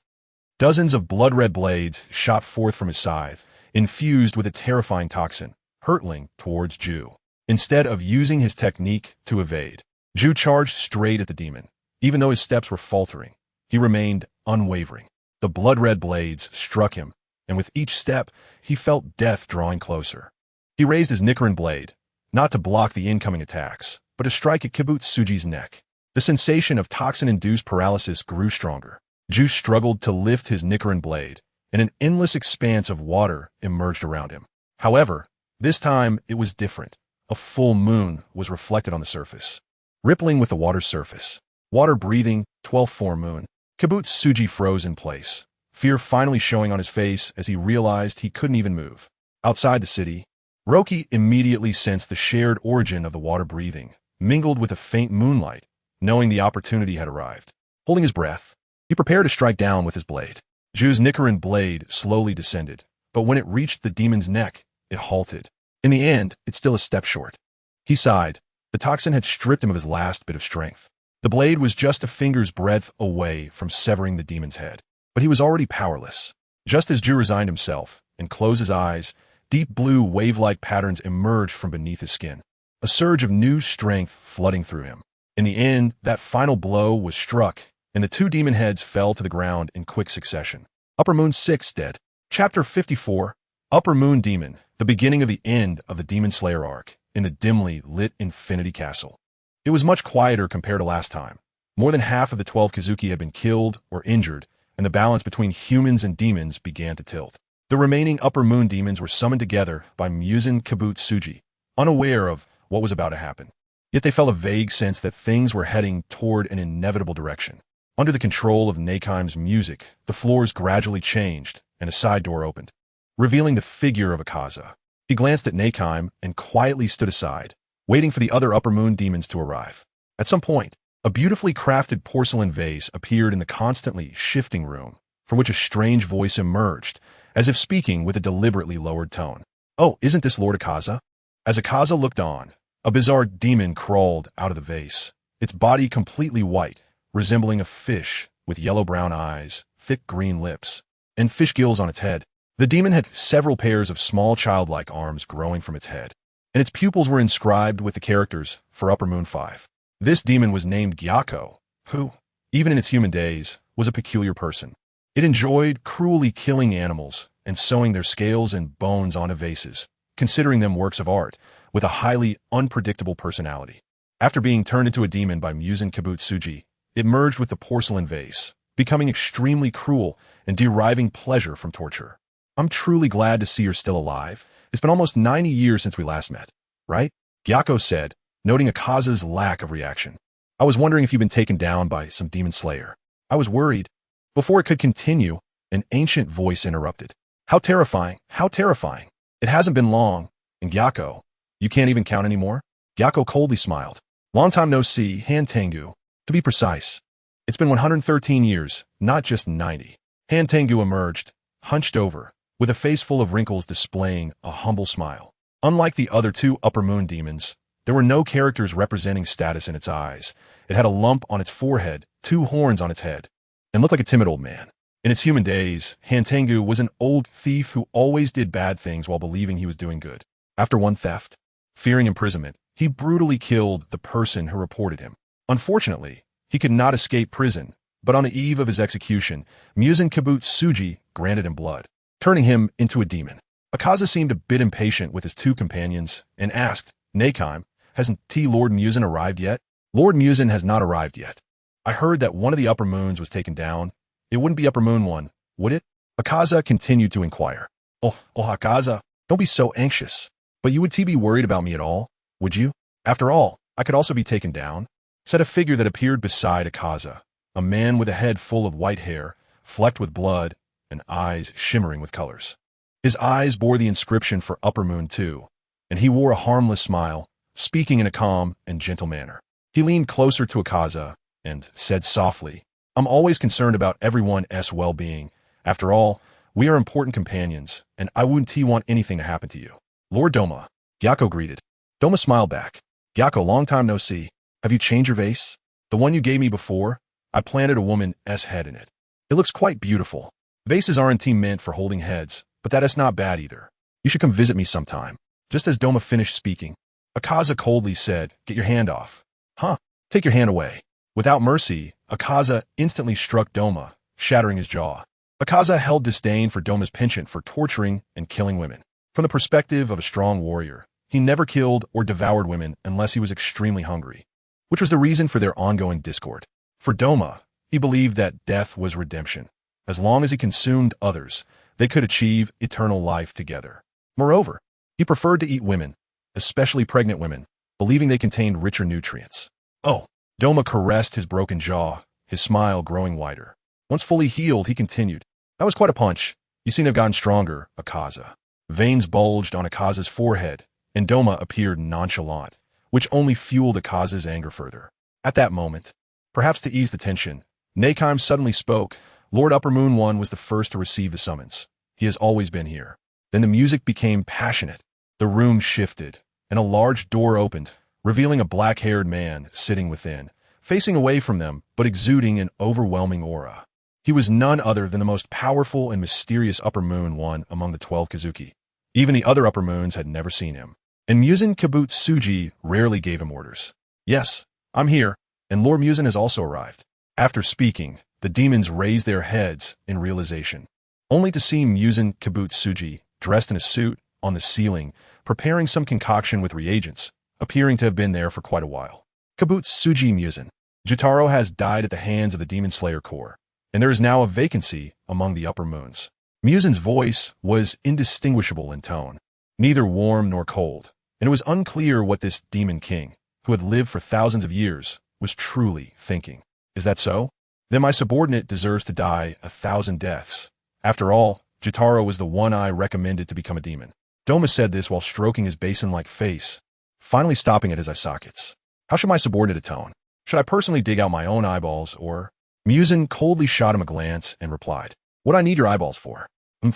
Dozens of blood-red blades shot forth from his scythe, infused with a terrifying toxin, hurtling towards Ju. Instead of using his technique to evade, Ju charged straight at the demon. Even though his steps were faltering, he remained unwavering. The blood-red blades struck him, and with each step, he felt death drawing closer. He raised his Nichiren blade, not to block the incoming attacks, but to strike at Kibutsuji's neck. The sensation of toxin-induced paralysis grew stronger. Ju struggled to lift his Nichiren blade, and an endless expanse of water emerged around him. However, this time it was different. A full moon was reflected on the surface, rippling with the water's surface. Water-breathing, 12th form moon. Kibutsuji froze in place, fear finally showing on his face as he realized he couldn't even move. Outside the city, Roki immediately sensed the shared origin of the water breathing, mingled with a faint moonlight, knowing the opportunity had arrived. Holding his breath, he prepared to strike down with his blade. Ju's Nichiren blade slowly descended, but when it reached the demon's neck, it halted. In the end, it's still a step short. He sighed. The toxin had stripped him of his last bit of strength. The blade was just a finger's breadth away from severing the demon's head, but he was already powerless. Just as Ju resigned himself and closed his eyes, deep blue wave-like patterns emerged from beneath his skin, a surge of new strength flooding through him. In the end, that final blow was struck, and the two demon heads fell to the ground in quick succession. Upper Moon 6 dead. Chapter 54, Upper Moon Demon, the beginning of the end of the Demon Slayer arc, in the dimly lit Infinity Castle. It was much quieter compared to last time. More than half of the 12 Kazuki had been killed or injured, and the balance between humans and demons began to tilt. The remaining Upper Moon demons were summoned together by Muzan Kibutsuji, unaware of what was about to happen. Yet they felt a vague sense that things were heading toward an inevitable direction. Under the control of Neikheim's music, the floors gradually changed, and a side door opened, revealing the figure of Akaza. He glanced at Neikheim and quietly stood aside, waiting for the other Upper Moon demons to arrive. At some point, a beautifully crafted porcelain vase appeared in the constantly shifting room, from which a strange voice emerged, as if speaking with a deliberately lowered tone. "Oh, isn't this Lord Akaza?" As Akaza looked on, a bizarre demon crawled out of the vase, its body completely white, resembling a fish with yellow-brown eyes, thick green lips, and fish gills on its head. The demon had several pairs of small childlike arms growing from its head, and its pupils were inscribed with the characters for Upper Moon 5. This demon was named Gyako, who, even in its human days, was a peculiar person. It enjoyed cruelly killing animals and sewing their scales and bones onto vases, considering them works of art, with a highly unpredictable personality. After being turned into a demon by Muzan Kibutsuji, it merged with the porcelain vase, becoming extremely cruel and deriving pleasure from torture. I'm truly glad to see you're still alive. It's been almost 90 years since we last met, right? Gyako said, noting Akaza's lack of reaction. I was wondering if you'd been taken down by some demon slayer. I was worried. Before it could continue, an ancient voice interrupted. How terrifying, how terrifying. It hasn't been long. And Gyako, you can't even count anymore? Gyako coldly smiled. Long time no see, Han Tengu. To be precise, it's been 113 years, not just 90. Han Tengu emerged, hunched over, with a face full of wrinkles displaying a humble smile. Unlike the other two Upper Moon demons, there were no characters representing status in its eyes. It had a lump on its forehead, 2 horns on its head, and looked like a timid old man. In its human days, Han Tengu was an old thief who always did bad things while believing he was doing good. After one theft, fearing imprisonment, he brutally killed the person who reported him. Unfortunately, he could not escape prison, but on the eve of his execution, Muzan Kibutsuji granted him blood, turning him into a demon. Akaza seemed a bit impatient with his 2 companions and asked, Nakime, hasn't Lord Muzan arrived yet? Lord Muzan has not arrived yet. I heard that one of the Upper Moons was taken down. It wouldn't be Upper Moon 1, would it? Akaza continued to inquire. Oh, Akaza, don't be so anxious. But you would be worried about me at all, would you? After all, I could also be taken down, said a figure that appeared beside Akaza, a man with a head full of white hair, flecked with blood, and eyes shimmering with colors. His eyes bore the inscription for Upper Moon 2, and he wore a harmless smile, speaking in a calm and gentle manner. He leaned closer to Akaza and said softly, I'm always concerned about everyone's well-being. After all, we are important companions, and I wouldn't want anything to happen to you. Lord Doma, Gyako greeted. Doma smiled back. Gyako, long time no see. Have you changed your vase? The one you gave me before? I planted a woman's head in it. It looks quite beautiful. Vases aren't meant for holding heads, but that is not bad either. You should come visit me sometime. Just as Doma finished speaking, Akaza coldly said, Get your hand off. Huh? Take your hand away. Without mercy, Akaza instantly struck Doma, shattering his jaw. Akaza held disdain for Doma's penchant for torturing and killing women. From the perspective of a strong warrior, he never killed or devoured women unless he was extremely hungry, which was the reason for their ongoing discord. For Doma, he believed that death was redemption. As long as he consumed others, they could achieve eternal life together. Moreover, he preferred to eat women, especially pregnant women, believing they contained richer nutrients. Oh, Doma caressed his broken jaw, his smile growing wider. Once fully healed, he continued. That was quite a punch. You seem to have gotten stronger, Akaza. Veins bulged on Akaza's forehead, and Doma appeared nonchalant, which only fueled Akaza's anger further. At that moment, perhaps to ease the tension, Nakime suddenly spoke. Lord Upper Moon 1 was the first to receive the summons. He has always been here. Then the music became passionate. The room shifted, and a large door opened, revealing a black-haired man sitting within, facing away from them, but exuding an overwhelming aura. He was none other than the most powerful and mysterious Upper Moon 1 among the 12 Kazuki. Even the other Upper Moons had never seen him, and Muzan Kibutsuji rarely gave him orders. Yes, I'm here, and Lord Muzan has also arrived. After speaking, the demons raised their heads in realization, only to see Muzan Kibutsuji, dressed in a suit, on the ceiling, preparing some concoction with reagents, appearing to have been there for quite a while. Kibutsuji Muzan. Jotaro has died at the hands of the Demon Slayer Corps, and there is now a vacancy among the Upper Moons. Muzan's voice was indistinguishable in tone, neither warm nor cold, and it was unclear what this demon king, who had lived for thousands of years, was truly thinking. Is that so? Then my subordinate deserves to die 1,000 deaths. After all, Jotaro was the one I recommended to become a demon. Doma said this while stroking his basin-like face, finally stopping at his eye sockets. How should my subordinate atone? Should I personally dig out my own eyeballs, or? Muzan coldly shot him a glance and replied, What I need your eyeballs for? I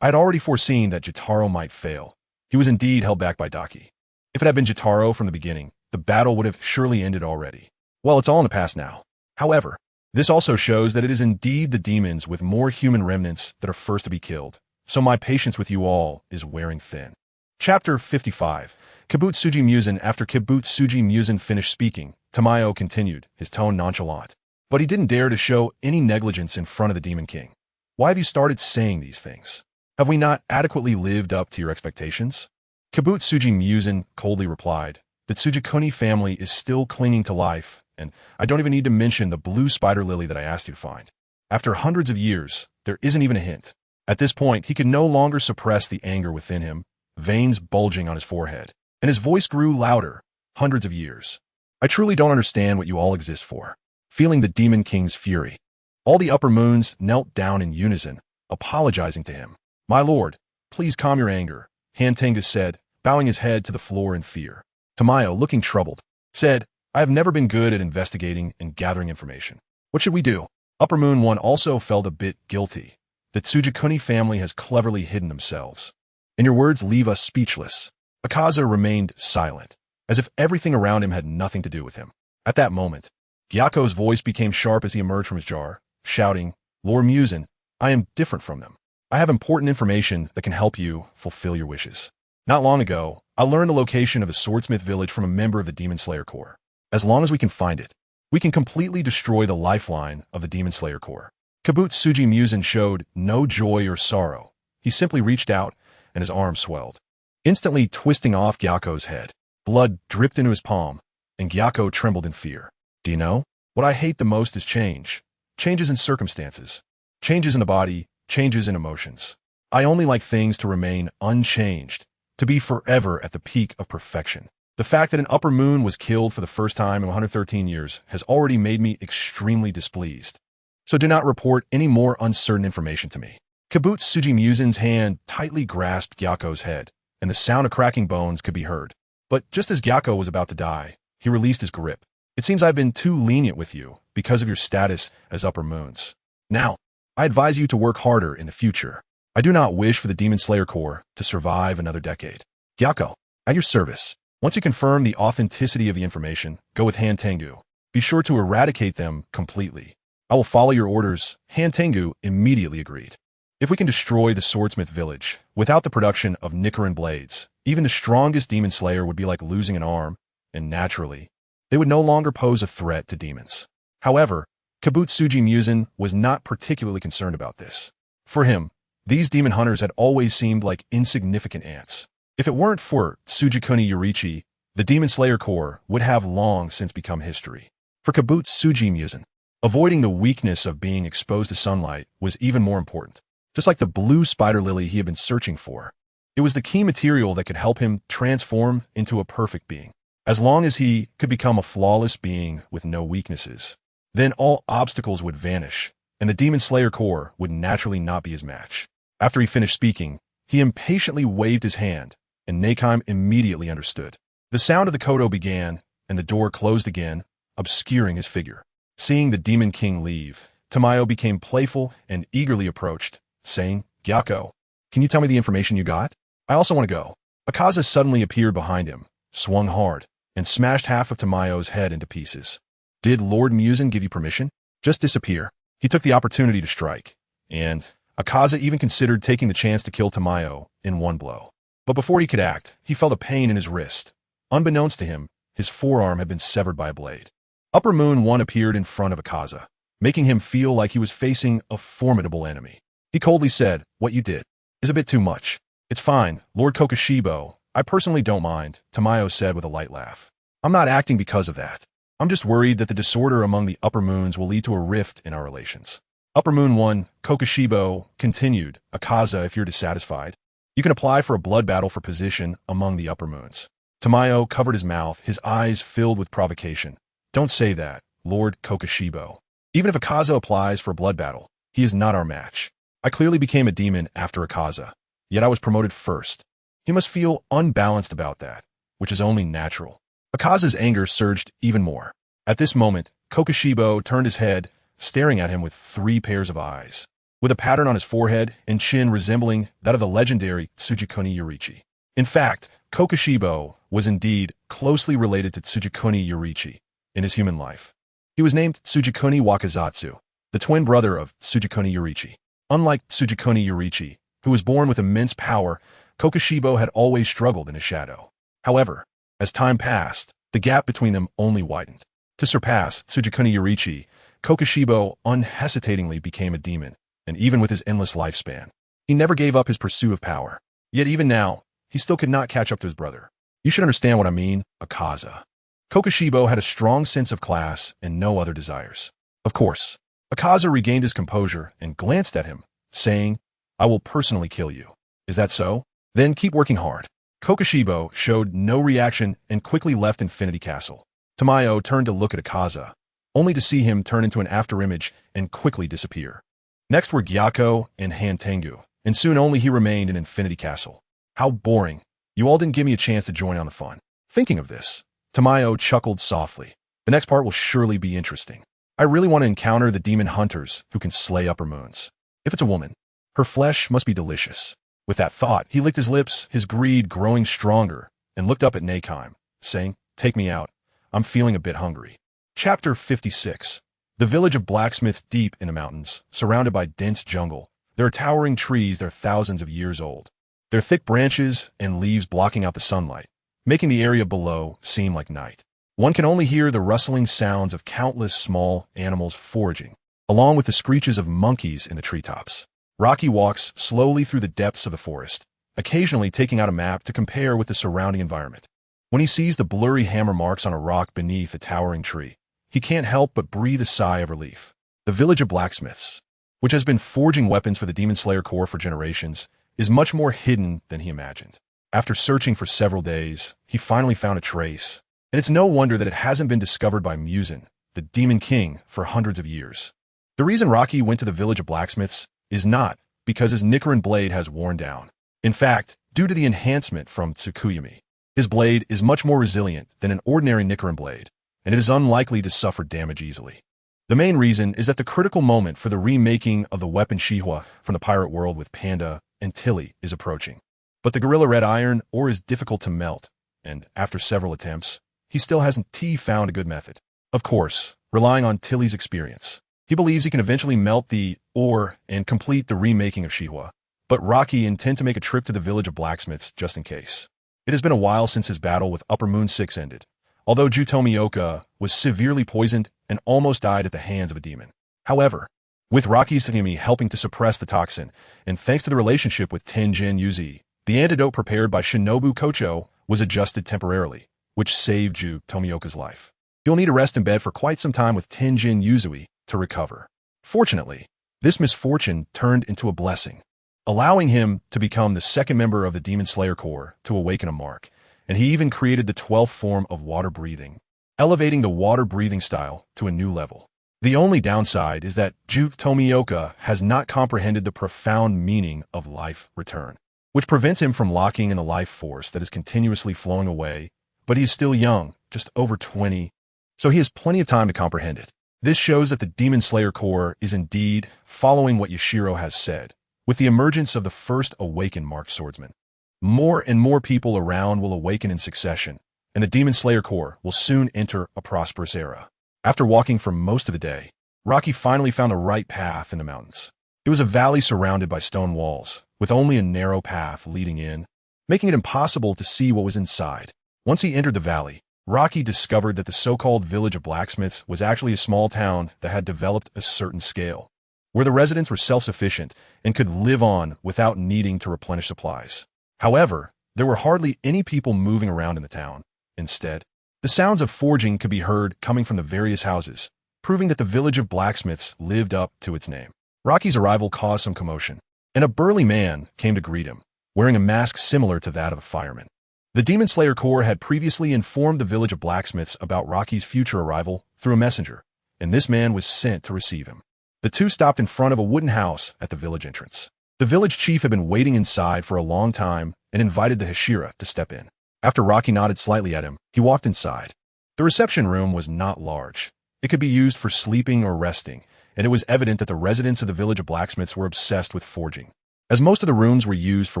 had already foreseen that Jotaro might fail. He was indeed held back by Daki. If it had been Jotaro from the beginning, the battle would have surely ended already. Well, it's all in the past now. However, this also shows that it is indeed the demons with more human remnants that are first to be killed, so my patience with you all is wearing thin. Chapter 55. Kibutsuji Musen. After Kibutsuji Musen finished speaking, Tamayo continued, his tone nonchalant. But he didn't dare to show any negligence in front of the Demon King. Why have you started saying these things? Have we not adequately lived up to your expectations? Kibutsuji Musen coldly replied, the Tsujikuni family is still clinging to life, and I don't even need to mention the blue spider lily that I asked you to find. After hundreds of years, there isn't even a hint. At this point, he could no longer suppress the anger within him, veins bulging on his forehead, and his voice grew louder. Hundreds of years. I truly don't understand what you all exist for. Feeling the Demon King's fury, all the upper moons knelt down in unison, apologizing to him. My lord, please calm your anger, Hantengu said, bowing his head to the floor in fear. Tamayo, looking troubled, said, I have never been good at investigating and gathering information. What should we do? Upper Moon 1 also felt a bit guilty. The Tsujikuni family has cleverly hidden themselves. And your words leave us speechless. Akaza remained silent, as if everything around him had nothing to do with him. At that moment, Gyako's voice became sharp as he emerged from his jar, shouting, Lord Musen, I am different from them. I have important information that can help you fulfill your wishes. Not long ago, I learned the location of a swordsmith village from a member of the Demon Slayer Corps. As long as we can find it, we can completely destroy the lifeline of the Demon Slayer Corps. Kibutsuji Musen showed no joy or sorrow. He simply reached out, and his arm swelled, instantly twisting off Gyako's head. Blood dripped into his palm, and Gyako trembled in fear. Do you know? What I hate the most is change. Changes in circumstances. Changes in the body, changes in emotions. I only like things to remain unchanged, to be forever at the peak of perfection. The fact that an upper moon was killed for the first time in 113 years has already made me extremely displeased. So do not report any more uncertain information to me. Kibutsuji Musen's hand tightly grasped Gyako's head, and the sound of cracking bones could be heard. But just as Gyako was about to die, he released his grip. It seems I've been too lenient with you because of your status as upper moons. Now, I advise you to work harder in the future. I do not wish for the Demon Slayer Corps to survive another decade. Gyako, at your service. Once you confirm the authenticity of the information, go with Hantengu. Be sure to eradicate them completely. I will follow your orders. Hantengu immediately agreed. If we can destroy the swordsmith village without the production of Nichiren blades, even the strongest demon slayer would be like losing an arm, and naturally, they would no longer pose a threat to demons. However, Kibutsuji Musen was not particularly concerned about this. For him, these demon hunters had always seemed like insignificant ants. If it weren't for Tsujikuni Yoriichi, the Demon Slayer Corps would have long since become history. For Kibutsuji Musen, avoiding the weakness of being exposed to sunlight was even more important. Just like the blue spider lily he had been searching for, it was the key material that could help him transform into a perfect being. As long as he could become a flawless being with no weaknesses, then all obstacles would vanish, and the Demon Slayer Corps would naturally not be his match. After he finished speaking, he impatiently waved his hand, and Nakeim immediately understood. The sound of the kodo began, and the door closed again, obscuring his figure. Seeing the Demon King leave, Tamayo became playful and eagerly approached, saying, Gyako, can you tell me the information you got? I also want to go. Akaza suddenly appeared behind him, swung hard, and smashed half of Tamayo's head into pieces. Did Lord Musen give you permission? Just disappear. He took the opportunity to strike, and Akaza even considered taking the chance to kill Tamayo in one blow. But before he could act, he felt a pain in his wrist. Unbeknownst to him, his forearm had been severed by a blade. Upper Moon 1 appeared in front of Akaza, making him feel like he was facing a formidable enemy. He coldly said, what you did is a bit too much. It's fine, Lord Kokoshibo. I personally don't mind, Tamayo said with a light laugh. I'm not acting because of that. I'm just worried that the disorder among the Upper Moons will lead to a rift in our relations. Upper Moon 1, Kokoshibo continued, Akaza, if you're dissatisfied, you can apply for a blood battle for position among the Upper Moons. Tamayo covered his mouth, his eyes filled with provocation. Don't say that, Lord Kokoshibo. Even if Akaza applies for a blood battle, he is not our match. I clearly became a demon after Akaza, yet I was promoted first. He must feel unbalanced about that, which is only natural. Akaza's anger surged even more. At this moment, Kokoshibo turned his head, staring at him with 3 pairs of eyes, with a pattern on his forehead and chin resembling that of the legendary Tsujikuni Yoriichi. In fact, Kokoshibo was indeed closely related to Tsujikuni Yoriichi in his human life. He was named Tsujikuni Wakazatsu, the twin brother of Tsujikuni Yorichi. Unlike Tsujikuni Yorichi, who was born with immense power, Kokushibo had always struggled in his shadow. However, as time passed, the gap between them only widened. To surpass Tsujikuni Yorichi, Kokushibo unhesitatingly became a demon, and even with his endless lifespan, he never gave up his pursuit of power. Yet even now, he still could not catch up to his brother. You should understand what I mean, Akaza. Kokushibo had a strong sense of class and no other desires. Of course, Akaza regained his composure and glanced at him, saying, "I will personally kill you. Is that so? Then keep working hard." Kokushibo showed no reaction and quickly left Infinity Castle. Tamayo turned to look at Akaza, only to see him turn into an afterimage and quickly disappear. Next were Gyako and Hantengu, and soon only he remained in Infinity Castle. How boring. You all didn't give me a chance to join on the fun. Thinking of this, Tamayo chuckled softly. The next part will surely be interesting. I really want to encounter the demon hunters who can slay upper moons. If it's a woman, her flesh must be delicious. With that thought, he licked his lips, his greed growing stronger, and looked up at Nakheim, saying, "Take me out. I'm feeling a bit hungry." Chapter 56. The village of blacksmiths deep in the mountains, surrounded by dense jungle. There are towering trees that are thousands of years old. Their thick branches and leaves blocking out the sunlight, making the area below seem like night. One can only hear the rustling sounds of countless small animals foraging, along with the screeches of monkeys in the treetops. Rocky walks slowly through the depths of the forest, occasionally taking out a map to compare with the surrounding environment. When he sees the blurry hammer marks on a rock beneath a towering tree, he can't help but breathe a sigh of relief. The village of blacksmiths, which has been forging weapons for the Demon Slayer Corps for generations, is much more hidden than he imagined. After searching for several days, he finally found a trace, and it's no wonder that it hasn't been discovered by Muzan, the Demon King, for hundreds of years. The reason Rocky went to the village of blacksmiths is not because his Nichiren blade has worn down. In fact, due to the enhancement from Tsukuyami, his blade is much more resilient than an ordinary Nichiren blade, and it is unlikely to suffer damage easily. The main reason is that the critical moment for the remaking of the weapon Shihua from the pirate world with Panda and Tilly is approaching. But the Gorilla Red Iron ore is difficult to melt, and after several attempts, he still hasn't found a good method. Of course, relying on Tilly's experience, he believes he can eventually melt the ore and complete the remaking of Shihua. But Rocky intends to make a trip to the village of blacksmiths just in case. It has been a while since his battle with Upper Moon 6 ended, although Ju Tomioka was severely poisoned and almost died at the hands of a demon. However, with Rocky's Tsugimi helping to suppress the toxin, and thanks to the relationship with Tenjin Yuzi, the antidote prepared by Shinobu Kocho was adjusted temporarily, which saved Ju Tomioka's life. He'll need to rest in bed for quite some time with Tenjin Yuzui to recover. Fortunately, this misfortune turned into a blessing, allowing him to become the second member of the Demon Slayer Corps to awaken a mark, and he even created the 12th form of water breathing, elevating the water breathing style to a new level. The only downside is that Ju Tomioka has not comprehended the profound meaning of life return, which prevents him from locking in the life force that is continuously flowing away, but he is still young, just over 20, so he has plenty of time to comprehend it. This shows that the Demon Slayer Corps is indeed following what Yashiro has said. With the emergence of the first awakened marked swordsman, more and more people around will awaken in succession, and the Demon Slayer Corps will soon enter a prosperous era. After walking for most of the day, Rocky finally found the right path in the mountains. It was a valley surrounded by stone walls, with only a narrow path leading in, making it impossible to see what was inside. Once he entered the valley, Rocky discovered that the so-called village of blacksmiths was actually a small town that had developed a certain scale, where the residents were self-sufficient and could live on without needing to replenish supplies. However, there were hardly any people moving around in the town. Instead, the sounds of forging could be heard coming from the various houses, proving that the village of blacksmiths lived up to its name. Rocky's arrival caused some commotion, and a burly man came to greet him, wearing a mask similar to that of a fireman. The Demon Slayer Corps had previously informed the village of blacksmiths about Rocky's future arrival through a messenger, and this man was sent to receive him. The two stopped in front of a wooden house at the village entrance. The village chief had been waiting inside for a long time and invited the Hashira to step in. After Rocky nodded slightly at him, he walked inside. The reception room was not large. It could be used for sleeping or resting, and it was evident that the residents of the village of blacksmiths were obsessed with forging, as most of the rooms were used for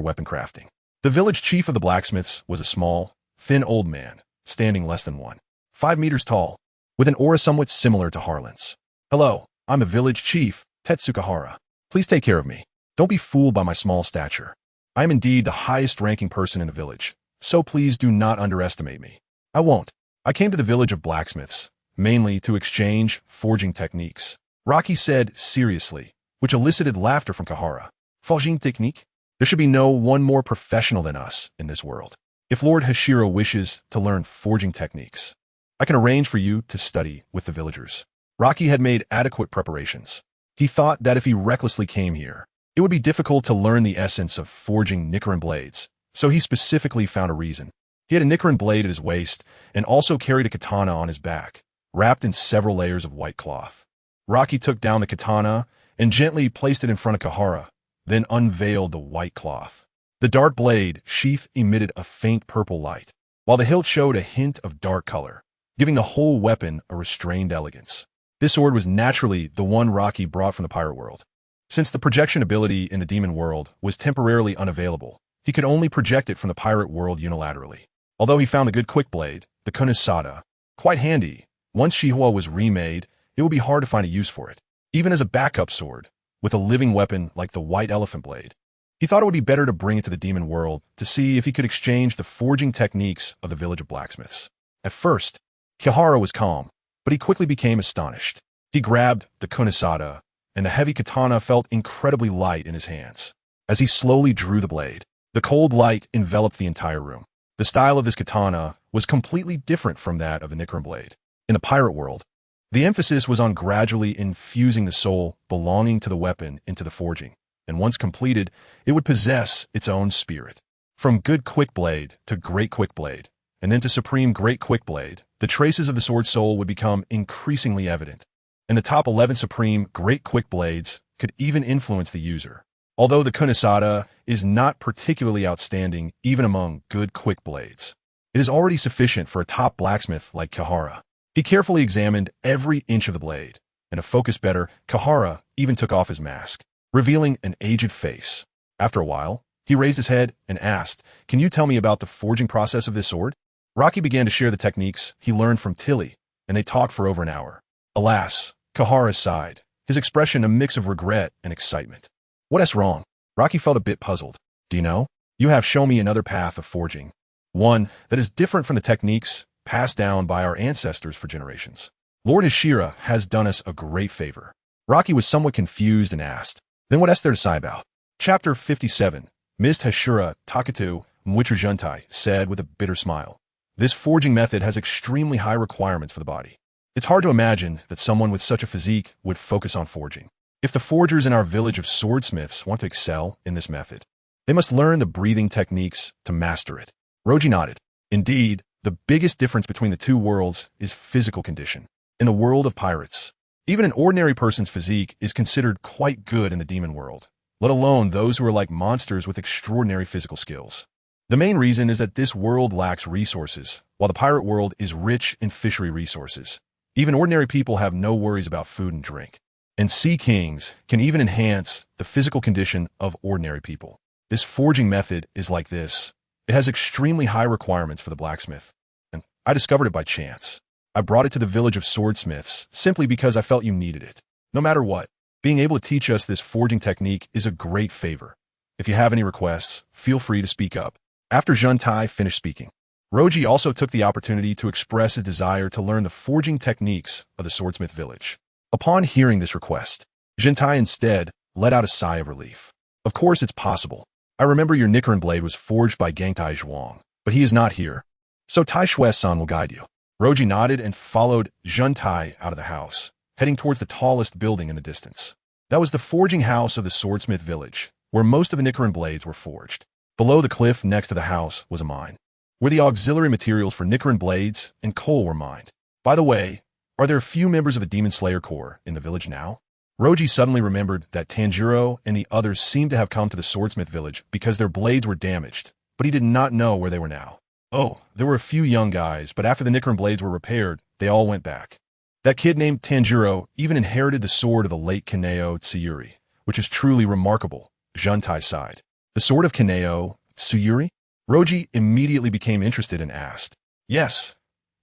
weapon crafting. The village chief of the blacksmiths was a small, thin old man, standing less than 5 meters tall. with an aura somewhat similar to Harlan's. "Hello, I'm a village chief, Tetsukahara. Please take care of me. Don't be fooled by my small stature. I am indeed the highest-ranking person in the village, so please do not underestimate me." "I won't. I came to the village of blacksmiths, mainly to exchange forging techniques," Rocky said seriously, which elicited laughter from Kahara. "Forging technique? There should be no one more professional than us in this world. If Lord Hashira wishes to learn forging techniques, I can arrange for you to study with the villagers." Rocky had made adequate preparations. He thought that if he recklessly came here, it would be difficult to learn the essence of forging Nichiren blades, so he specifically found a reason. He had a Nichiren blade at his waist and also carried a katana on his back, wrapped in several layers of white cloth. Rocky took down the katana and gently placed it in front of Kahara, then unveiled the white cloth. The dark blade sheath emitted a faint purple light, while the hilt showed a hint of dark color, giving the whole weapon a restrained elegance. This sword was naturally the one Rocky brought from the pirate world. Since the projection ability in the demon world was temporarily unavailable, he could only project it from the pirate world unilaterally. Although he found the good quick blade, the Kunisada, quite handy, once Shihua was remade, it would be hard to find a use for it, even as a backup sword, with a living weapon like the white elephant blade. He thought it would be better to bring it to the demon world to see if he could exchange the forging techniques of the village of blacksmiths. At first, Kihara was calm, but he quickly became astonished. He grabbed the Kunisada, and the heavy katana felt incredibly light in his hands. As he slowly drew the blade, the cold light enveloped the entire room. The style of this katana was completely different from that of the Nichiren blade. In the pirate world, the emphasis was on gradually infusing the soul belonging to the weapon into the forging, and once completed, it would possess its own spirit. From good quick blade to great quick blade, and then to supreme great quick blade, the traces of the sword soul would become increasingly evident, and the top 11 supreme great quick blades could even influence the user. Although the Kunisada is not particularly outstanding even among good quick blades, it is already sufficient for a top blacksmith like Kahara. He carefully examined every inch of the blade, and to focus better, Kahara even took off his mask, revealing an aged face. After a while, he raised his head and asked, "Can you tell me about the forging process of this sword?" Rocky began to share the techniques he learned from Tilly, and they talked for over an hour. Alas, Kahara sighed, his expression a mix of regret and excitement. "What's wrong?" Rocky felt a bit puzzled. "Do you know? You have shown me another path of forging, one that is different from the techniques passed down by our ancestors for generations. Lord Hashira has done us a great favor." Rocky was somewhat confused and asked, "Then what is there to sigh about?" Chapter 57. Ms. Hashira Takatu Mwitra Juntai said with a bitter smile, "This forging method has extremely high requirements for the body. It's hard to imagine that someone with such a physique would focus on forging. If the forgers in our village of swordsmiths want to excel in this method, they must learn the breathing techniques to master it." Roji nodded. Indeed, the biggest difference between the two worlds is physical condition. In the world of pirates, even an ordinary person's physique is considered quite good in the demon world, let alone those who are like monsters with extraordinary physical skills. The main reason is that this world lacks resources, while the pirate world is rich in fishery resources. Even ordinary people have no worries about food and drink. And sea kings can even enhance the physical condition of ordinary people. This forging method is like this. It has extremely high requirements for the blacksmith, and I discovered it by chance. I brought it to the village of swordsmiths simply because I felt you needed it. No matter what, being able to teach us this forging technique is a great favor. If you have any requests, feel free to speak up. After Juntai finished speaking, Roji also took the opportunity to express his desire to learn the forging techniques of the swordsmith village. Upon hearing this request, Juntai instead let out a sigh of relief. "Of course it's possible. I remember your Nichiren blade was forged by Gangtai Zhuang, but he is not here. So Tai Shui-san will guide you." Roji nodded and followed Juntai out of the house, heading towards the tallest building in the distance. That was the forging house of the swordsmith village, where most of the Nichiren blades were forged. Below the cliff next to the house was a mine, where the auxiliary materials for Nichiren blades and coal were mined. By the way, are there a few members of the Demon Slayer Corps in the village now? Roji suddenly remembered that Tanjiro and the others seemed to have come to the swordsmith village because their blades were damaged, but he did not know where they were now. Oh, there were a few young guys, but after the Nichiren blades were repaired, they all went back. That kid named Tanjiro even inherited the sword of the late Kaneo Tsuyuri, which is truly remarkable, Juntai sighed. The sword of Kaneo Tsuyuri? Roji immediately became interested and asked. "Yes,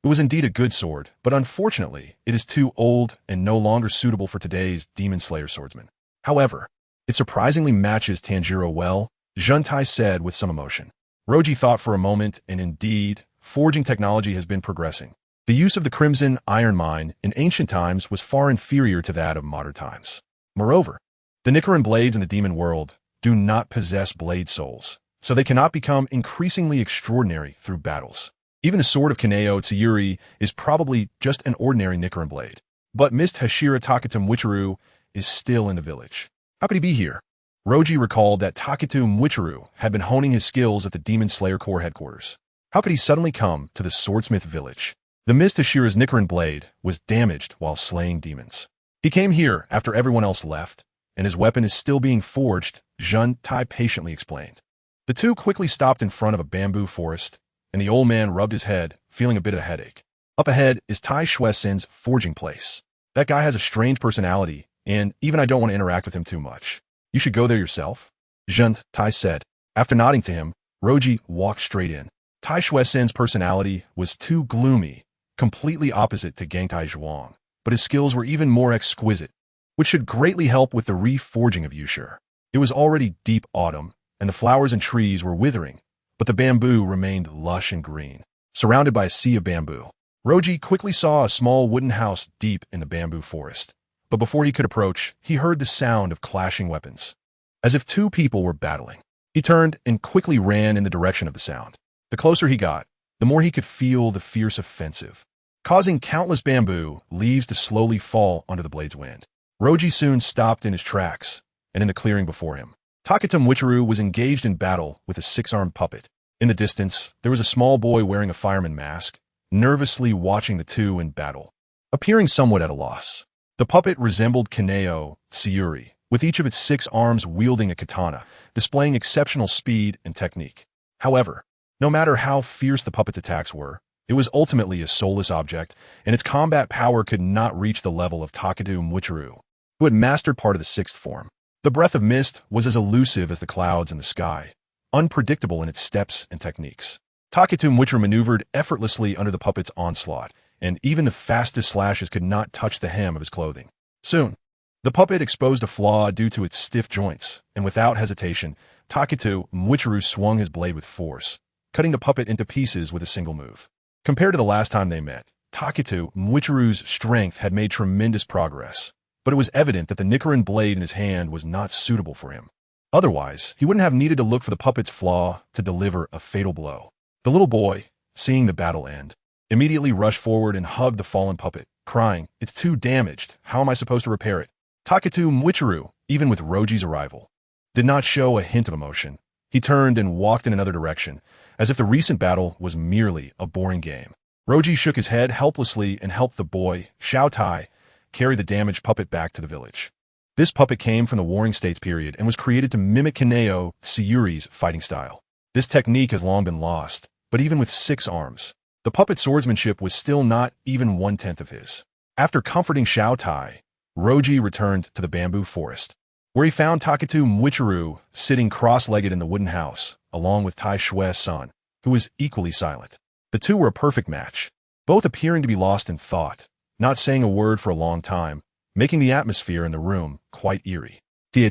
It was indeed a good sword, but unfortunately, it is too old and no longer suitable for today's Demon Slayer swordsman. However, it surprisingly matches Tanjiro well, Juntai said with some emotion. Roji thought for a moment, and indeed, forging technology has been progressing. The use of the Crimson Iron Mine in ancient times was far inferior to that of modern times. Moreover, the Nichiren blades in the demon world do not possess blade souls, so they cannot become increasingly extraordinary through battles. Even the sword of Kaneo Tsuyuri is probably just an ordinary Nichiren blade. But Mist Hashira Takata Mwichiru is still in the village. How could he be here? Roji recalled that Takatu Mwichiru had been honing his skills at the Demon Slayer Corps headquarters. How could he suddenly come to the swordsmith village? The Mist Hashira's Nichiren blade was damaged while slaying demons. He came here after everyone else left, and his weapon is still being forged, Jun Tai patiently explained. The two quickly stopped in front of a bamboo forest, and the old man rubbed his head, feeling a bit of a headache. Up ahead is Tai Shuesen's forging place. That guy has a strange personality, and even I don't want to interact with him too much. You should go there yourself, Jun Tai said. After nodding to him, Roji walked straight in. Tai Shuesen's personality was too gloomy, completely opposite to Gangtai Zhuang, but his skills were even more exquisite, which should greatly help with the reforging of Yushur. It was already deep autumn, and the flowers and trees were withering, but the bamboo remained lush and green, surrounded by a sea of bamboo. Roji quickly saw a small wooden house deep in the bamboo forest, but before he could approach, he heard the sound of clashing weapons, as if two people were battling. He turned and quickly ran in the direction of the sound. The closer he got, the more he could feel the fierce offensive, causing countless bamboo leaves to slowly fall under the blade's wind. Roji soon stopped in his tracks, and in the clearing before him, Takata Mwichiru was engaged in battle with a six-armed puppet. In the distance, there was a small boy wearing a fireman mask, nervously watching the two in battle, appearing somewhat at a loss. The puppet resembled Kaneo Tsuyuri, with each of its 6 arms wielding a katana, displaying exceptional speed and technique. However, no matter how fierce the puppet's attacks were, it was ultimately a soulless object, and its combat power could not reach the level of Takatu Mwichiru, who had mastered part of the 6th form. The breath of mist was as elusive as the clouds in the sky, unpredictable in its steps and techniques. Takatu Mwichiru maneuvered effortlessly under the puppet's onslaught, and even the fastest slashes could not touch the hem of his clothing. Soon, the puppet exposed a flaw due to its stiff joints, and without hesitation, Takatu Mwichiru swung his blade with force, cutting the puppet into pieces with a single move. Compared to the last time they met, Takatu Mwichiru's strength had made tremendous progress, but it was evident that the Nichiren blade in his hand was not suitable for him. Otherwise, he wouldn't have needed to look for the puppet's flaw to deliver a fatal blow. The little boy, seeing the battle end, immediately rushed forward and hugged the fallen puppet, crying, "It's too damaged. How am I supposed to repair it?" Takatu Mwichiru, even with Roji's arrival, did not show a hint of emotion. He turned and walked in another direction, as if the recent battle was merely a boring game. Roji shook his head helplessly and helped the boy, Xiao Tai, carry the damaged puppet back to the village. This puppet came from the Warring States period and was created to mimic Kaneo Tsuyuri's fighting style. This technique has long been lost, but even with 6 arms, the puppet's swordsmanship was still not even 1/10 of his. After comforting Xiao Tai, Roji returned to the bamboo forest, where he found Takatu Mwichiru sitting cross-legged in the wooden house, along with Tai Shue's son, who was equally silent. The two were a perfect match, both appearing to be lost in thought, not saying a word for a long time, making the atmosphere in the room quite eerie. Although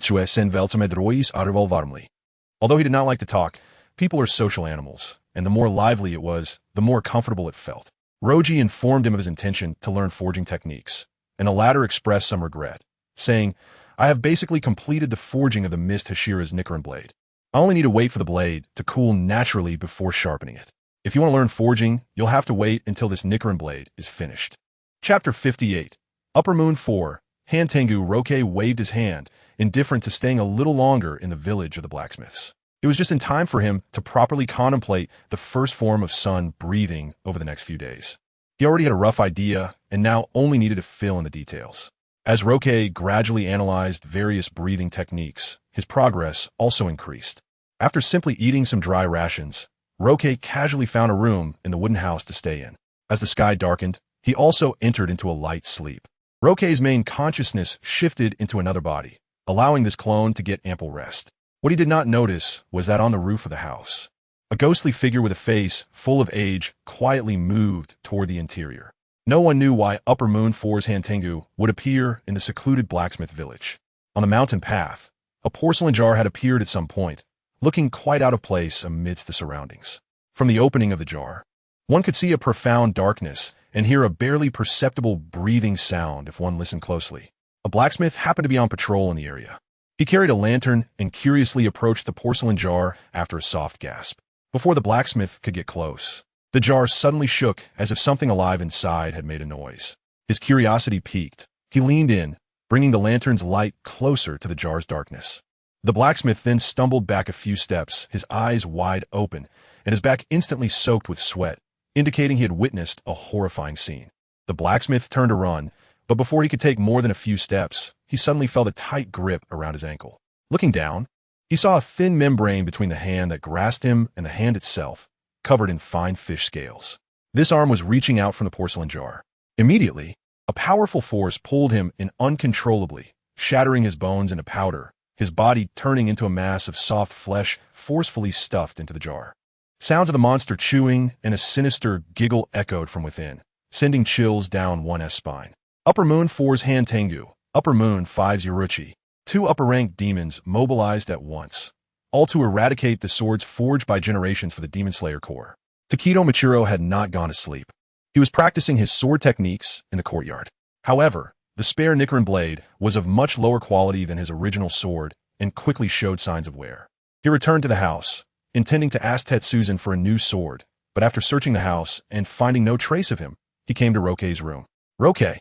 he did not like to talk, people are social animals, and the more lively it was, the more comfortable it felt. Roji informed him of his intention to learn forging techniques, and the latter expressed some regret, saying, "I have basically completed the forging of the Mist Hashira's Nichiren blade. I only need to wait for the blade to cool naturally before sharpening it. If you want to learn forging, you'll have to wait until this Nichiren blade is finished." Chapter 58. Upper Moon 4. Hantengu Roke waved his hand, indifferent to staying a little longer in the village of the blacksmiths. It was just in time for him to properly contemplate the first form of sun breathing over the next few days. He already had a rough idea, and now only needed to fill in the details. As Roke gradually analyzed various breathing techniques, his progress also increased. After simply eating some dry rations, Roke casually found a room in the wooden house to stay in. As the sky darkened, he also entered into a light sleep. Roke's main consciousness shifted into another body, allowing this clone to get ample rest. What he did not notice was that on the roof of the house, A ghostly figure with a face full of age quietly moved toward the interior. No one knew why Upper Mihawkfor's Hantengu would appear in the secluded blacksmith village. On the mountain path, a porcelain jar had appeared at some point, looking quite out of place amidst the surroundings. From the opening of the jar, one could see a profound darkness and hear a barely perceptible breathing sound if one listened closely. A blacksmith happened to be on patrol in the area. He carried a lantern and curiously approached the porcelain jar after a soft gasp. Before the blacksmith could get close, the jar suddenly shook as if something alive inside had made a noise. His curiosity piqued. He leaned in, bringing the lantern's light closer to the jar's darkness. The blacksmith then stumbled back a few steps, his eyes wide open, and his back instantly soaked with sweat, indicating he had witnessed a horrifying scene. The blacksmith turned to run, but before he could take more than a few steps, he suddenly felt a tight grip around his ankle. Looking down, he saw a thin membrane between the hand that grasped him and the hand itself, covered in fine fish scales. This arm was reaching out from the porcelain jar. Immediately, a powerful force pulled him in uncontrollably, shattering his bones into powder, his body turning into a mass of soft flesh forcefully stuffed into the jar. Sounds of the monster chewing and a sinister giggle echoed from within, sending chills down one's spine. Upper Mihawkfor's Hantengu, Upper Mihawkfor's Yoruchi, two upper-ranked demons mobilized at once, all to eradicate the swords forged by generations for the Demon Slayer Corps. Takedo Michiro had not gone to sleep. He was practicing his sword techniques in the courtyard. However, the spare Nichiren blade was of much lower quality than his original sword and quickly showed signs of wear. He returned to the house, intending to ask Tetsuzan for a new sword, but after searching the house and finding no trace of him, he came to Rokei's room. "Roke, have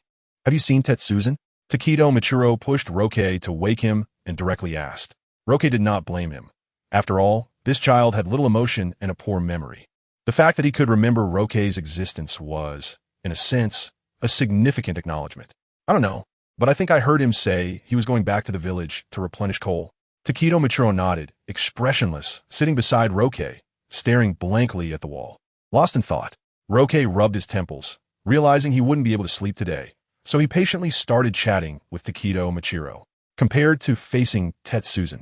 you seen Tetsuzan?" Takedo Michiro pushed Rokei to wake him and directly asked. Rokei did not blame him. After all, this child had little emotion and a poor memory. The fact that he could remember Rokei's existence was, in a sense, a significant acknowledgement. "I don't know, but I think I heard him say he was going back to the village to replenish coal." Takedo Michiro nodded, expressionless, sitting beside Rokei, staring blankly at the wall. Lost in thought, Rokei rubbed his temples, realizing he wouldn't be able to sleep today, so he patiently started chatting with Takedo Michiro. Compared to facing Tetsuzan,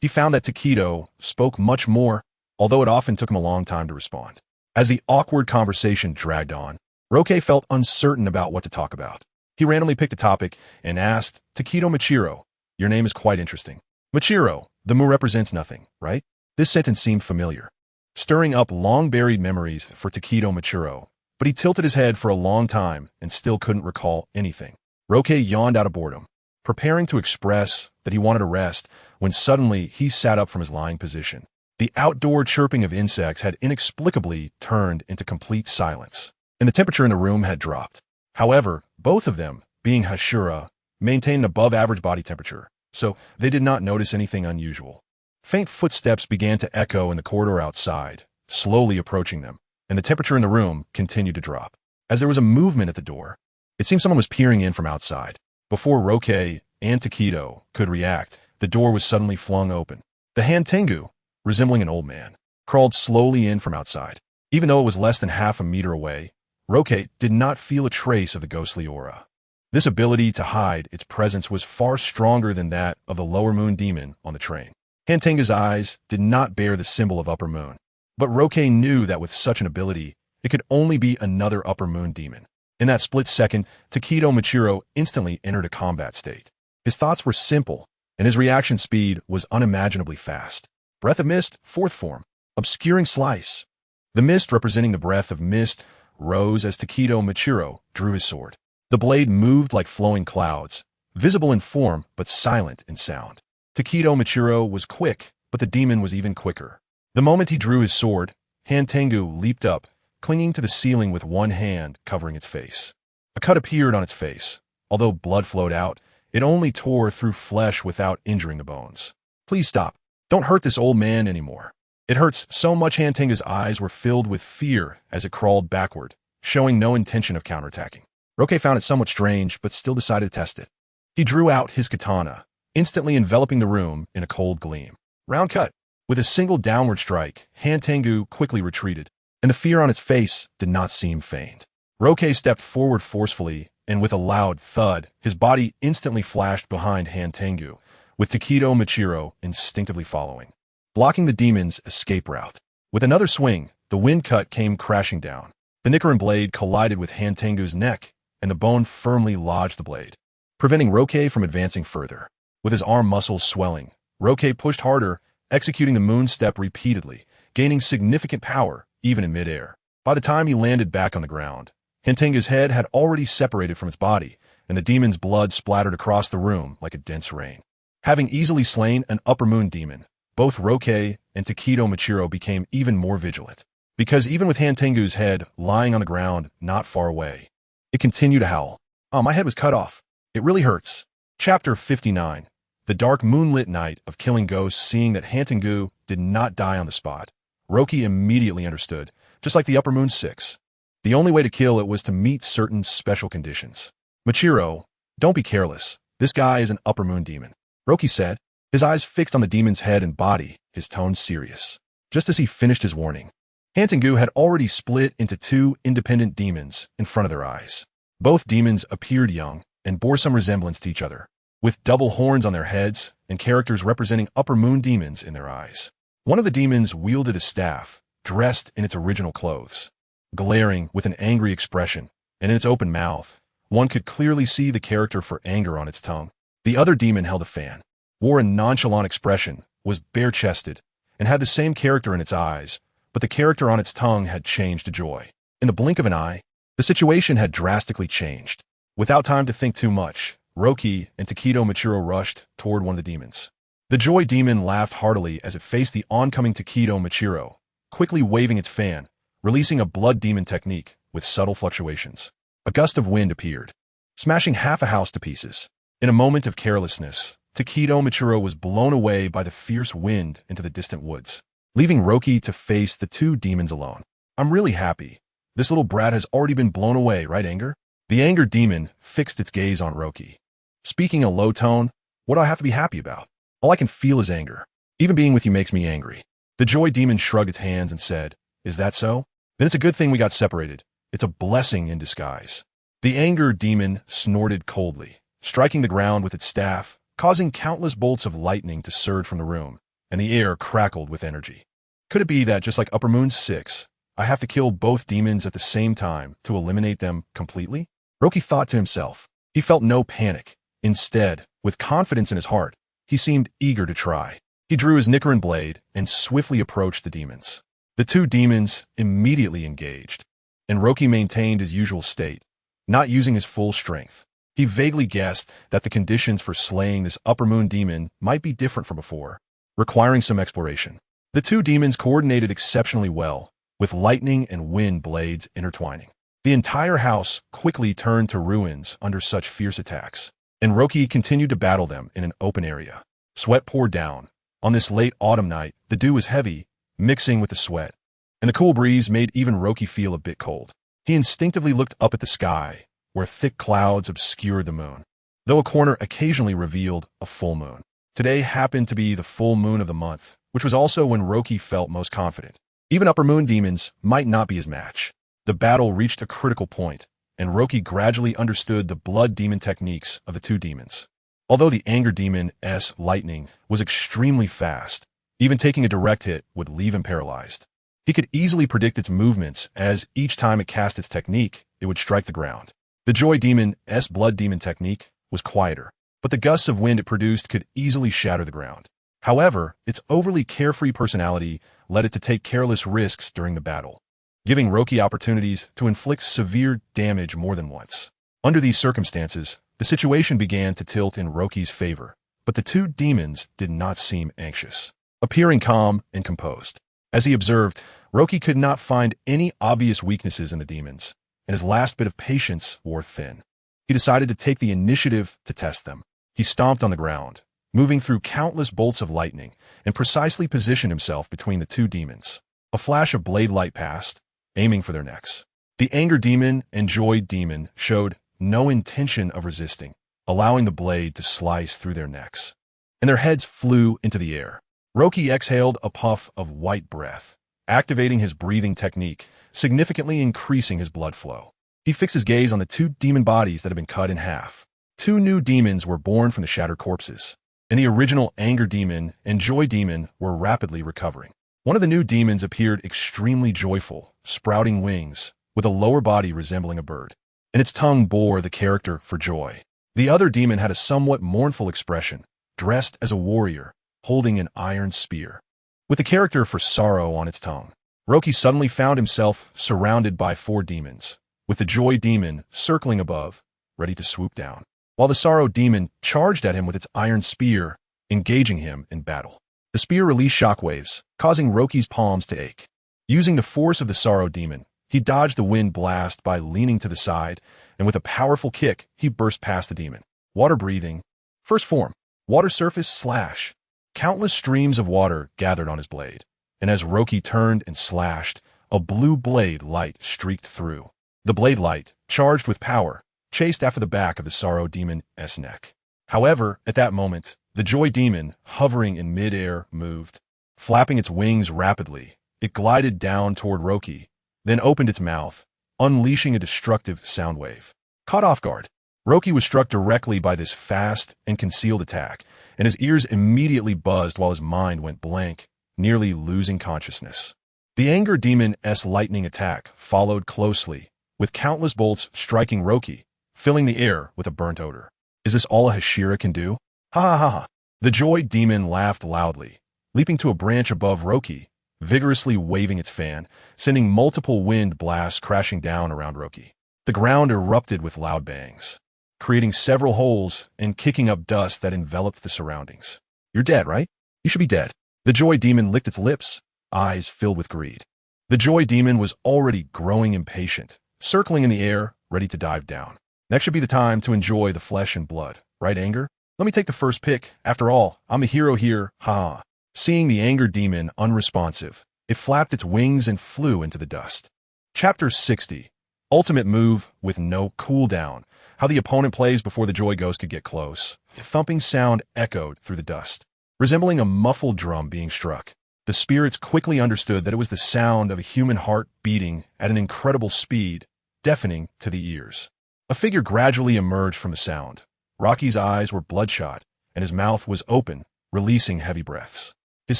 he found that Takedo spoke much more, although it often took him a long time to respond. As the awkward conversation dragged on, Rokei felt uncertain about what to talk about. He randomly picked a topic and asked, "Takedo Michiro, your name is quite interesting." "Michiro, the mu represents nothing, right?" This sentence seemed familiar, stirring up long-buried memories for Takedo Michiro, but he tilted his head for a long time and still couldn't recall anything. Rokei yawned out of boredom, preparing to express that he wanted a rest, when suddenly he sat up from his lying position. The outdoor chirping of insects had inexplicably turned into complete silence, and the temperature in the room had dropped. However, both of them, being Hashira, maintained an above-average body temperature, so they did not notice anything unusual. Faint footsteps began to echo in the corridor outside, slowly approaching them, and the temperature in the room continued to drop. As there was a movement at the door, it seemed someone was peering in from outside. Before Rokei and Takedo could react, the door was suddenly flung open. The Hantengu, resembling an old man, crawled slowly in from outside. Even though it was less than half a meter away, Rokei did not feel a trace of the ghostly aura. This ability to hide its presence was far stronger than that of the lower moon demon on the train. Hantengu's eyes did not bear the symbol of upper moon, but Rokei knew that with such an ability, it could only be another upper moon demon. In that split second, Takedo Michiro instantly entered a combat state. His thoughts were simple, and his reaction speed was unimaginably fast. Breath of Mist, fourth form. Obscuring Slice. The mist representing the breath of mist rose as Takedo Michiro drew his sword. The blade moved like flowing clouds, visible in form but silent in sound. Takedo Michiro was quick, but the demon was even quicker. The moment he drew his sword, Hantengu leaped up, clinging to the ceiling with one hand covering its face. A cut appeared on its face. Although blood flowed out, it only tore through flesh without injuring the bones. "Please stop. Don't hurt this old man anymore." It hurts so much. Hantengu's eyes were filled with fear as it crawled backward, showing no intention of counterattacking. Rokei found it somewhat strange, but still decided to test it. He drew out his katana, instantly enveloping the room in a cold gleam. Round cut. With a single downward strike, Hantengu quickly retreated, and the fear on its face did not seem feigned. Rokei stepped forward forcefully, and with a loud thud, his body instantly flashed behind Hantengu, with Takedo Michiro instinctively following, blocking the demon's escape route. With another swing, the wind cut came crashing down. The Nichiren blade collided with Han Tengu's neck, and the bone firmly lodged the blade, preventing Roque from advancing further. With his arm muscles swelling, Roque pushed harder, executing the moon step repeatedly, gaining significant power even in midair. By the time he landed back on the ground, Han Tengu's head had already separated from its body, and the demon's blood splattered across the room like a dense rain. Having easily slain an upper moon demon, both Roque and Takedo Machiro became even more vigilant. Because even with Han Tengu's head lying on the ground not far away, it continued to howl. "Oh, my head was cut off. It really hurts." Chapter 59. The dark moonlit night of killing ghosts. Seeing that Han Tengu did not die on the spot, Roque immediately understood, just like the Upper Moon 6. The only way to kill it was to meet certain special conditions. "Machiro, don't be careless. This guy is an Upper Moon demon," Roque said, his eyes fixed on the demon's head and body, his tone serious. Just as he finished his warning, Han Tengu had already split into two independent demons in front of their eyes. Both demons appeared young and bore some resemblance to each other, with double horns on their heads and characters representing Upper Moon demons in their eyes. One of the demons wielded a staff, dressed in its original clothes, glaring with an angry expression, and in its open mouth, one could clearly see the character for anger on its tongue. The other demon held a fan, wore a nonchalant expression, was bare-chested, and had the same character in its eyes, but the character on its tongue had changed to joy. In the blink of an eye, the situation had drastically changed. Without time to think too much, Roque and Takedo Machiro rushed toward one of the demons. The joy demon laughed heartily as it faced the oncoming Takedo Machiro, quickly waving its fan, releasing a blood demon technique with subtle fluctuations. A gust of wind appeared, smashing half a house to pieces. In a moment of carelessness, Takedo Machiro was blown away by the fierce wind into the distant woods, leaving Roque to face the two demons alone. "I'm really happy. This little brat has already been blown away, right, Anger?" The anger demon fixed its gaze on Roque. Speaking in a low tone, "What do I have to be happy about? All I can feel is anger. Even being with you makes me angry." The joy demon shrugged its hands and said, "Is that so? Then it's a good thing we got separated. It's a blessing in disguise." The anger demon snorted coldly, striking the ground with its staff, causing countless bolts of lightning to surge from the room, and the air crackled with energy. Could it be that, just like Upper Moon 6, I have to kill both demons at the same time to eliminate them completely? Roque thought to himself. He felt no panic. Instead, with confidence in his heart, he seemed eager to try. He drew his Nichiren blade and swiftly approached the demons. The two demons immediately engaged, and Roque maintained his usual state, not using his full strength. He vaguely guessed that the conditions for slaying this Upper Moon demon might be different from before, requiring some exploration. The two demons coordinated exceptionally well, with lightning and wind blades intertwining. The entire house quickly turned to ruins under such fierce attacks, and Roque continued to battle them in an open area. Sweat poured down. On this late autumn night, the dew was heavy, mixing with the sweat, and the cool breeze made even Roque feel a bit cold. He instinctively looked up at the sky, where thick clouds obscured the moon, though a corner occasionally revealed a full moon. Today happened to be the full moon of the month, which was also when Roque felt most confident. Even Upper Moon demons might not be his match. The battle reached a critical point, and Roque gradually understood the blood demon techniques of the two demons. Although the anger demon's lightning was extremely fast, even taking a direct hit would leave him paralyzed. He could easily predict its movements, as each time it cast its technique, it would strike the ground. The joy demon's blood demon technique was quieter, but the gusts of wind it produced could easily shatter the ground. However, its overly carefree personality led it to take careless risks during the battle, giving Roque opportunities to inflict severe damage more than once. Under these circumstances, the situation began to tilt in Roque's favor, but the two demons did not seem anxious, appearing calm and composed. As he observed, Roque could not find any obvious weaknesses in the demons, and his last bit of patience wore thin. He decided to take the initiative to test them. He stomped on the ground, moving through countless bolts of lightning, and precisely positioned himself between the two demons. A flash of blade light passed, aiming for their necks. The anger demon and joy demon showed no intention of resisting, allowing the blade to slice through their necks, and their heads flew into the air. Roque exhaled a puff of white breath, activating his breathing technique, significantly increasing his blood flow. He fixed his gaze on the two demon bodies that had been cut in half. Two new demons were born from the shattered corpses, and the original anger demon and joy demon were rapidly recovering. One of the new demons appeared extremely joyful, sprouting wings, with a lower body resembling a bird, and its tongue bore the character for joy. The other demon had a somewhat mournful expression, dressed as a warrior, holding an iron spear, with the character for sorrow on its tongue. Roki suddenly found himself surrounded by 4 demons, with the joy demon circling above, ready to swoop down, while the sorrow demon charged at him with its iron spear, engaging him in battle. The spear released shockwaves, causing Roki's palms to ache. Using the force of the sorrow demon, he dodged the wind blast by leaning to the side, and with a powerful kick, he burst past the demon. Water breathing. First form. Water surface slash. Countless streams of water gathered on his blade, and as Roki turned and slashed, a blue blade light streaked through. The blade light, charged with power, chased after the back of the sorrow demon's neck. However, at that moment, the joy demon, hovering in mid-air, moved. Flapping its wings rapidly, it glided down toward Roki, then opened its mouth, unleashing a destructive sound wave. Caught off guard, Roki was struck directly by this fast and concealed attack, and his ears immediately buzzed while his mind went blank, nearly losing consciousness. The anger demon's lightning attack followed closely, with countless bolts striking Roki, filling the air with a burnt odor. Is this all a Hashira can do? Ha ha ha ha. The joy demon laughed loudly, leaping to a branch above Roki, vigorously waving its fan, sending multiple wind blasts crashing down around Roki. The ground erupted with loud bangs, creating several holes and kicking up dust that enveloped the surroundings. You're dead, right? You should be dead. The joy demon licked its lips, eyes filled with greed. The joy demon was already growing impatient, circling in the air, ready to dive down. Next should be the time to enjoy the flesh and blood, right, anger? Let me take the first pick. After all, I'm the hero here, ha. Seeing the anger demon unresponsive, it flapped its wings and flew into the dust. Chapter 60. Ultimate move with no cooldown. How the opponent plays before the joy ghost could get close. A thumping sound echoed through the dust, resembling a muffled drum being struck. The spirits quickly understood that it was the sound of a human heart beating at an incredible speed, deafening to the ears. A figure gradually emerged from the sound. Rocky's eyes were bloodshot, and his mouth was open, releasing heavy breaths. His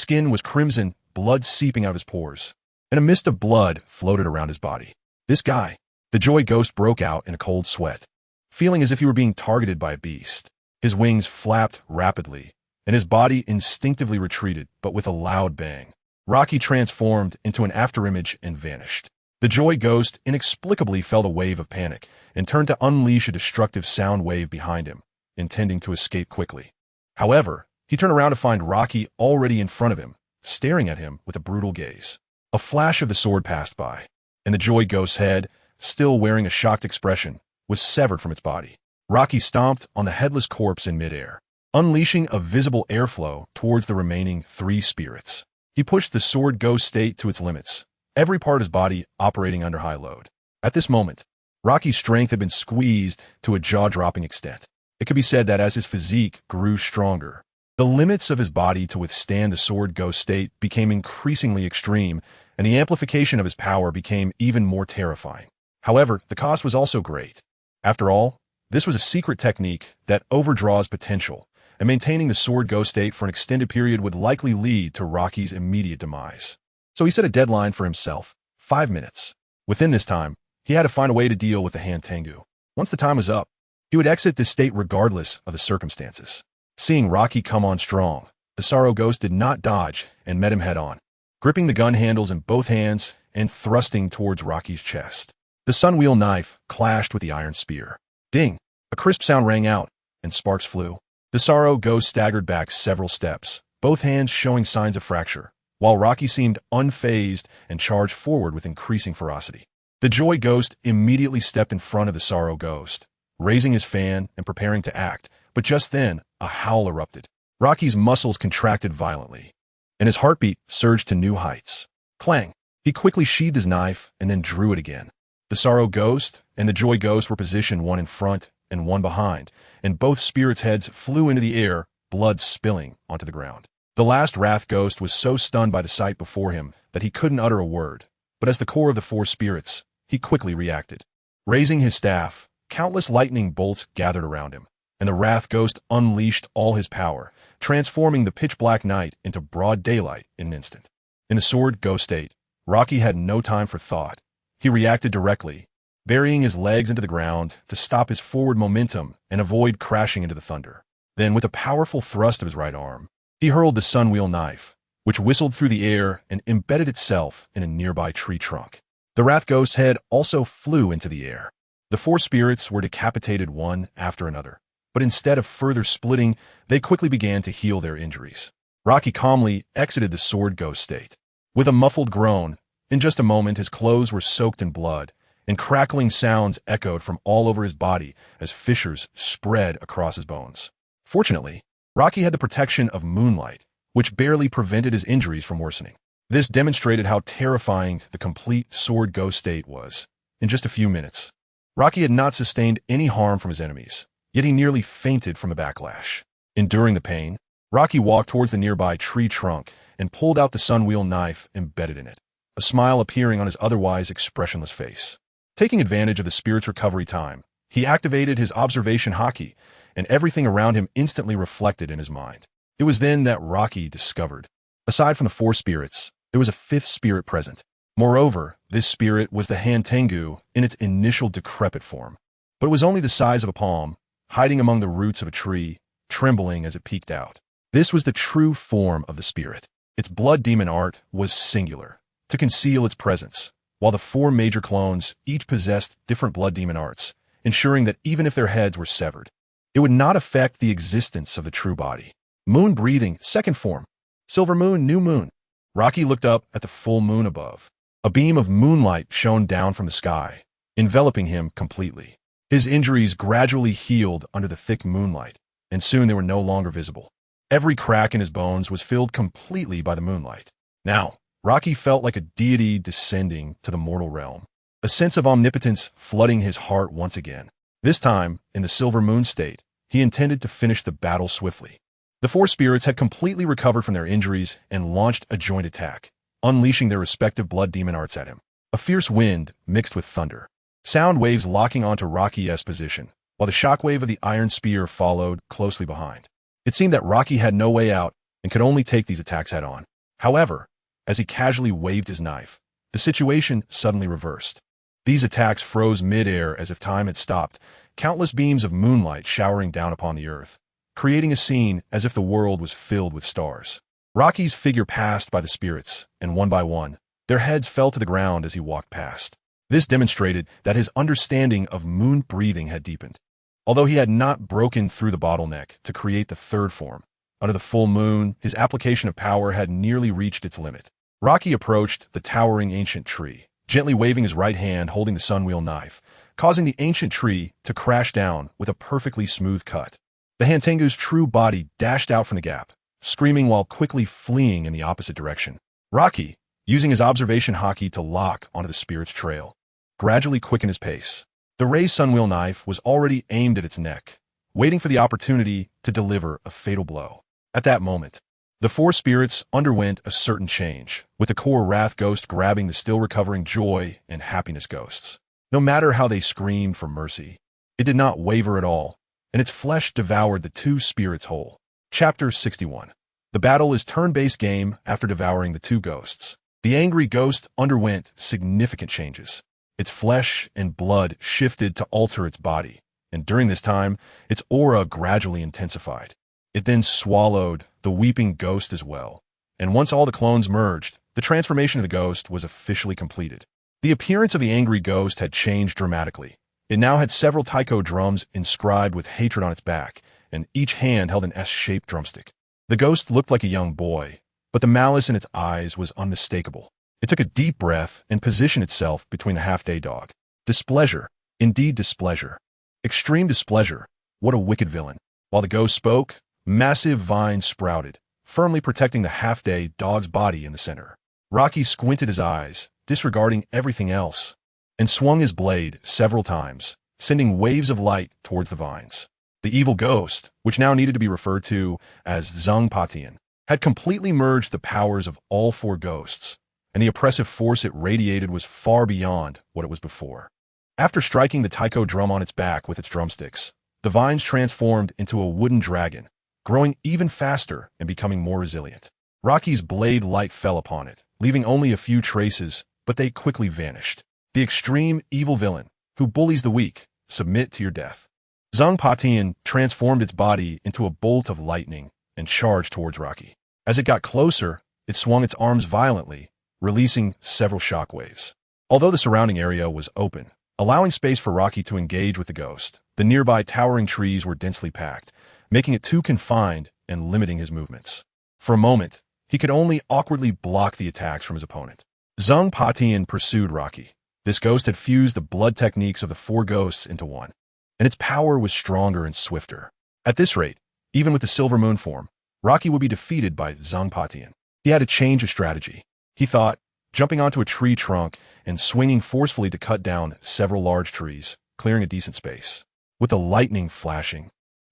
skin was crimson, blood seeping out of his pores, and a mist of blood floated around his body. This guy, the joy ghost, broke out in a cold sweat, feeling as if he were being targeted by a beast. His wings flapped rapidly, and his body instinctively retreated, but with a loud bang. Rocky transformed into an afterimage and vanished. The joy ghost inexplicably felt a wave of panic and turned to unleash a destructive sound wave behind him, intending to escape quickly. However, he turned around to find Rocky already in front of him, staring at him with a brutal gaze. A flash of the sword passed by, and the joy ghost's head, still wearing a shocked expression, was severed from its body. Rocky stomped on the headless corpse in midair, unleashing a visible airflow towards the remaining 3 spirits. He pushed the sword ghost state to its limits, every part of his body operating under high load. At this moment, Rocky's strength had been squeezed to a jaw-dropping extent. It could be said that as his physique grew stronger, the limits of his body to withstand the sword ghost state became increasingly extreme, and the amplification of his power became even more terrifying. However, the cost was also great. After all, this was a secret technique that overdraws potential, and maintaining the sword ghost state for an extended period would likely lead to Rocky's immediate demise. So he set a deadline for himself, 5 minutes. Within this time, he had to find a way to deal with the hand Tengu. Once the time was up, he would exit this state regardless of the circumstances. Seeing Rocky come on strong, the sorrow ghost did not dodge and met him head-on, gripping the gun handles in both hands and thrusting towards Rocky's chest. The sunwheel knife clashed with the iron spear. Ding! A crisp sound rang out, and sparks flew. The sorrow ghost staggered back several steps, both hands showing signs of fracture, while Rocky seemed unfazed and charged forward with increasing ferocity. The joy ghost immediately stepped in front of the sorrow ghost, raising his fan and preparing to act, but just then, a howl erupted. Rocky's muscles contracted violently, and his heartbeat surged to new heights. Clang! He quickly sheathed his knife and then drew it again. The sorrow ghost and the joy ghost were positioned one in front and one behind, and both spirits' heads flew into the air, blood spilling onto the ground. The last wrath ghost was so stunned by the sight before him that he couldn't utter a word, but as the core of the 4 spirits, he quickly reacted. Raising his staff, countless lightning bolts gathered around him, and the wrath ghost unleashed all his power, transforming the pitch-black night into broad daylight in an instant. In the sword ghost state, Rocky had no time for thought. He reacted directly, burying his legs into the ground to stop his forward momentum and avoid crashing into the thunder. Then, with a powerful thrust of his right arm, he hurled the sunwheel knife, which whistled through the air and embedded itself in a nearby tree trunk. The Wrath Ghost's head also flew into the air. The four spirits were decapitated one after another, but instead of further splitting, they quickly began to heal their injuries. Rocky calmly exited the sword ghost state. With a muffled groan, in just a moment his clothes were soaked in blood, and crackling sounds echoed from all over his body as fissures spread across his bones. Fortunately, Rocky had the protection of moonlight, which barely prevented his injuries from worsening. This demonstrated how terrifying the complete sword ghost state was. In just a few minutes, Rocky had not sustained any harm from his enemies, yet he nearly fainted from the backlash. Enduring the pain, Rocky walked towards the nearby tree trunk and pulled out the sunwheel knife embedded in it, a smile appearing on his otherwise expressionless face. Taking advantage of the spirit's recovery time, he activated his observation haki, and everything around him instantly reflected in his mind. It was then that Rocky discovered, aside from the four spirits, there was a fifth spirit present. Moreover, this spirit was the Han-Tengu in its initial decrepit form, but it was only the size of a palm, hiding among the roots of a tree, trembling as it peeked out. This was the true form of the spirit. Its blood demon art was singular, to conceal its presence, while the four major clones each possessed different blood demon arts, ensuring that even if their heads were severed, it would not affect the existence of the true body. Moon breathing, second form. Silver moon, new moon. Rocky looked up at the full moon above. A beam of moonlight shone down from the sky, enveloping him completely. His injuries gradually healed under the thick moonlight, and soon they were no longer visible. Every crack in his bones was filled completely by the moonlight. Now, Rocky felt like a deity descending to the mortal realm, a sense of omnipotence flooding his heart once again. This time, in the silver moon state, he intended to finish the battle swiftly. The four spirits had completely recovered from their injuries and launched a joint attack, unleashing their respective blood demon arts at him. A fierce wind mixed with thunder, sound waves locking onto Rocky's position, while the shockwave of the iron spear followed closely behind. It seemed that Rocky had no way out and could only take these attacks head-on. However, as he casually waved his knife, the situation suddenly reversed. These attacks froze mid-air as if time had stopped, countless beams of moonlight showering down upon the earth, creating a scene as if the world was filled with stars. Rocky's figure passed by the spirits, and one by one, their heads fell to the ground as he walked past. This demonstrated that his understanding of moon breathing had deepened. Although he had not broken through the bottleneck to create the third form, under the full moon, his application of power had nearly reached its limit. Rocky approached the towering ancient tree, gently waving his right hand holding the sunwheel knife, causing the ancient tree to crash down with a perfectly smooth cut. The Han-Tengu's true body dashed out from the gap, screaming while quickly fleeing in the opposite direction. Rocky, using his observation haki to lock onto the spirit's trail, gradually quickened his pace. The raised sunwheel knife was already aimed at its neck, waiting for the opportunity to deliver a fatal blow. At that moment, the four spirits underwent a certain change, with the core Wrath Ghost grabbing the still recovering Joy and Happiness Ghosts. No matter how they screamed for mercy, it did not waver at all, and its flesh devoured the two spirits whole. Chapter 61. The battle is turn-based game after devouring the two ghosts. The angry ghost underwent significant changes. Its flesh and blood shifted to alter its body, and during this time, its aura gradually intensified. It then swallowed the weeping ghost as well, and once all the clones merged, the transformation of the ghost was officially completed. The appearance of the angry ghost had changed dramatically. It now had several taiko drums inscribed with hatred on its back, and each hand held an S-shaped drumstick. The ghost looked like a young boy, but the malice in its eyes was unmistakable. It took a deep breath and positioned itself between the half-day dog. Displeasure, indeed displeasure. Extreme displeasure, what a wicked villain. While the ghost spoke, massive vines sprouted, firmly protecting the half-day dog's body in the center. Rocky squinted his eyes, disregarding everything else, and swung his blade several times, sending waves of light towards the vines. The evil ghost, which now needed to be referred to as Zhengpatian, had completely merged the powers of all four ghosts, and the oppressive force it radiated was far beyond what it was before. After striking the taiko drum on its back with its drumsticks, the vines transformed into a wooden dragon, growing even faster and becoming more resilient. Rocky's blade light fell upon it, leaving only a few traces, but they quickly vanished. The extreme evil villain, who bullies the weak, submit to your death. Zhang Patian transformed its body into a bolt of lightning and charged towards Rocky. As it got closer, it swung its arms violently, releasing several shockwaves. Although the surrounding area was open, allowing space for Rocky to engage with the ghost, the nearby towering trees were densely packed, making it too confined and limiting his movements. For a moment, he could only awkwardly block the attacks from his opponent. Zhang Patian pursued Rocky. This ghost had fused the blood techniques of the four ghosts into one, and its power was stronger and swifter. At this rate, even with the Silver Moon form, Rocky would be defeated by Zhang Patian. He had to change his strategy. He thought, jumping onto a tree trunk and swinging forcefully to cut down several large trees, clearing a decent space. With the lightning flashing,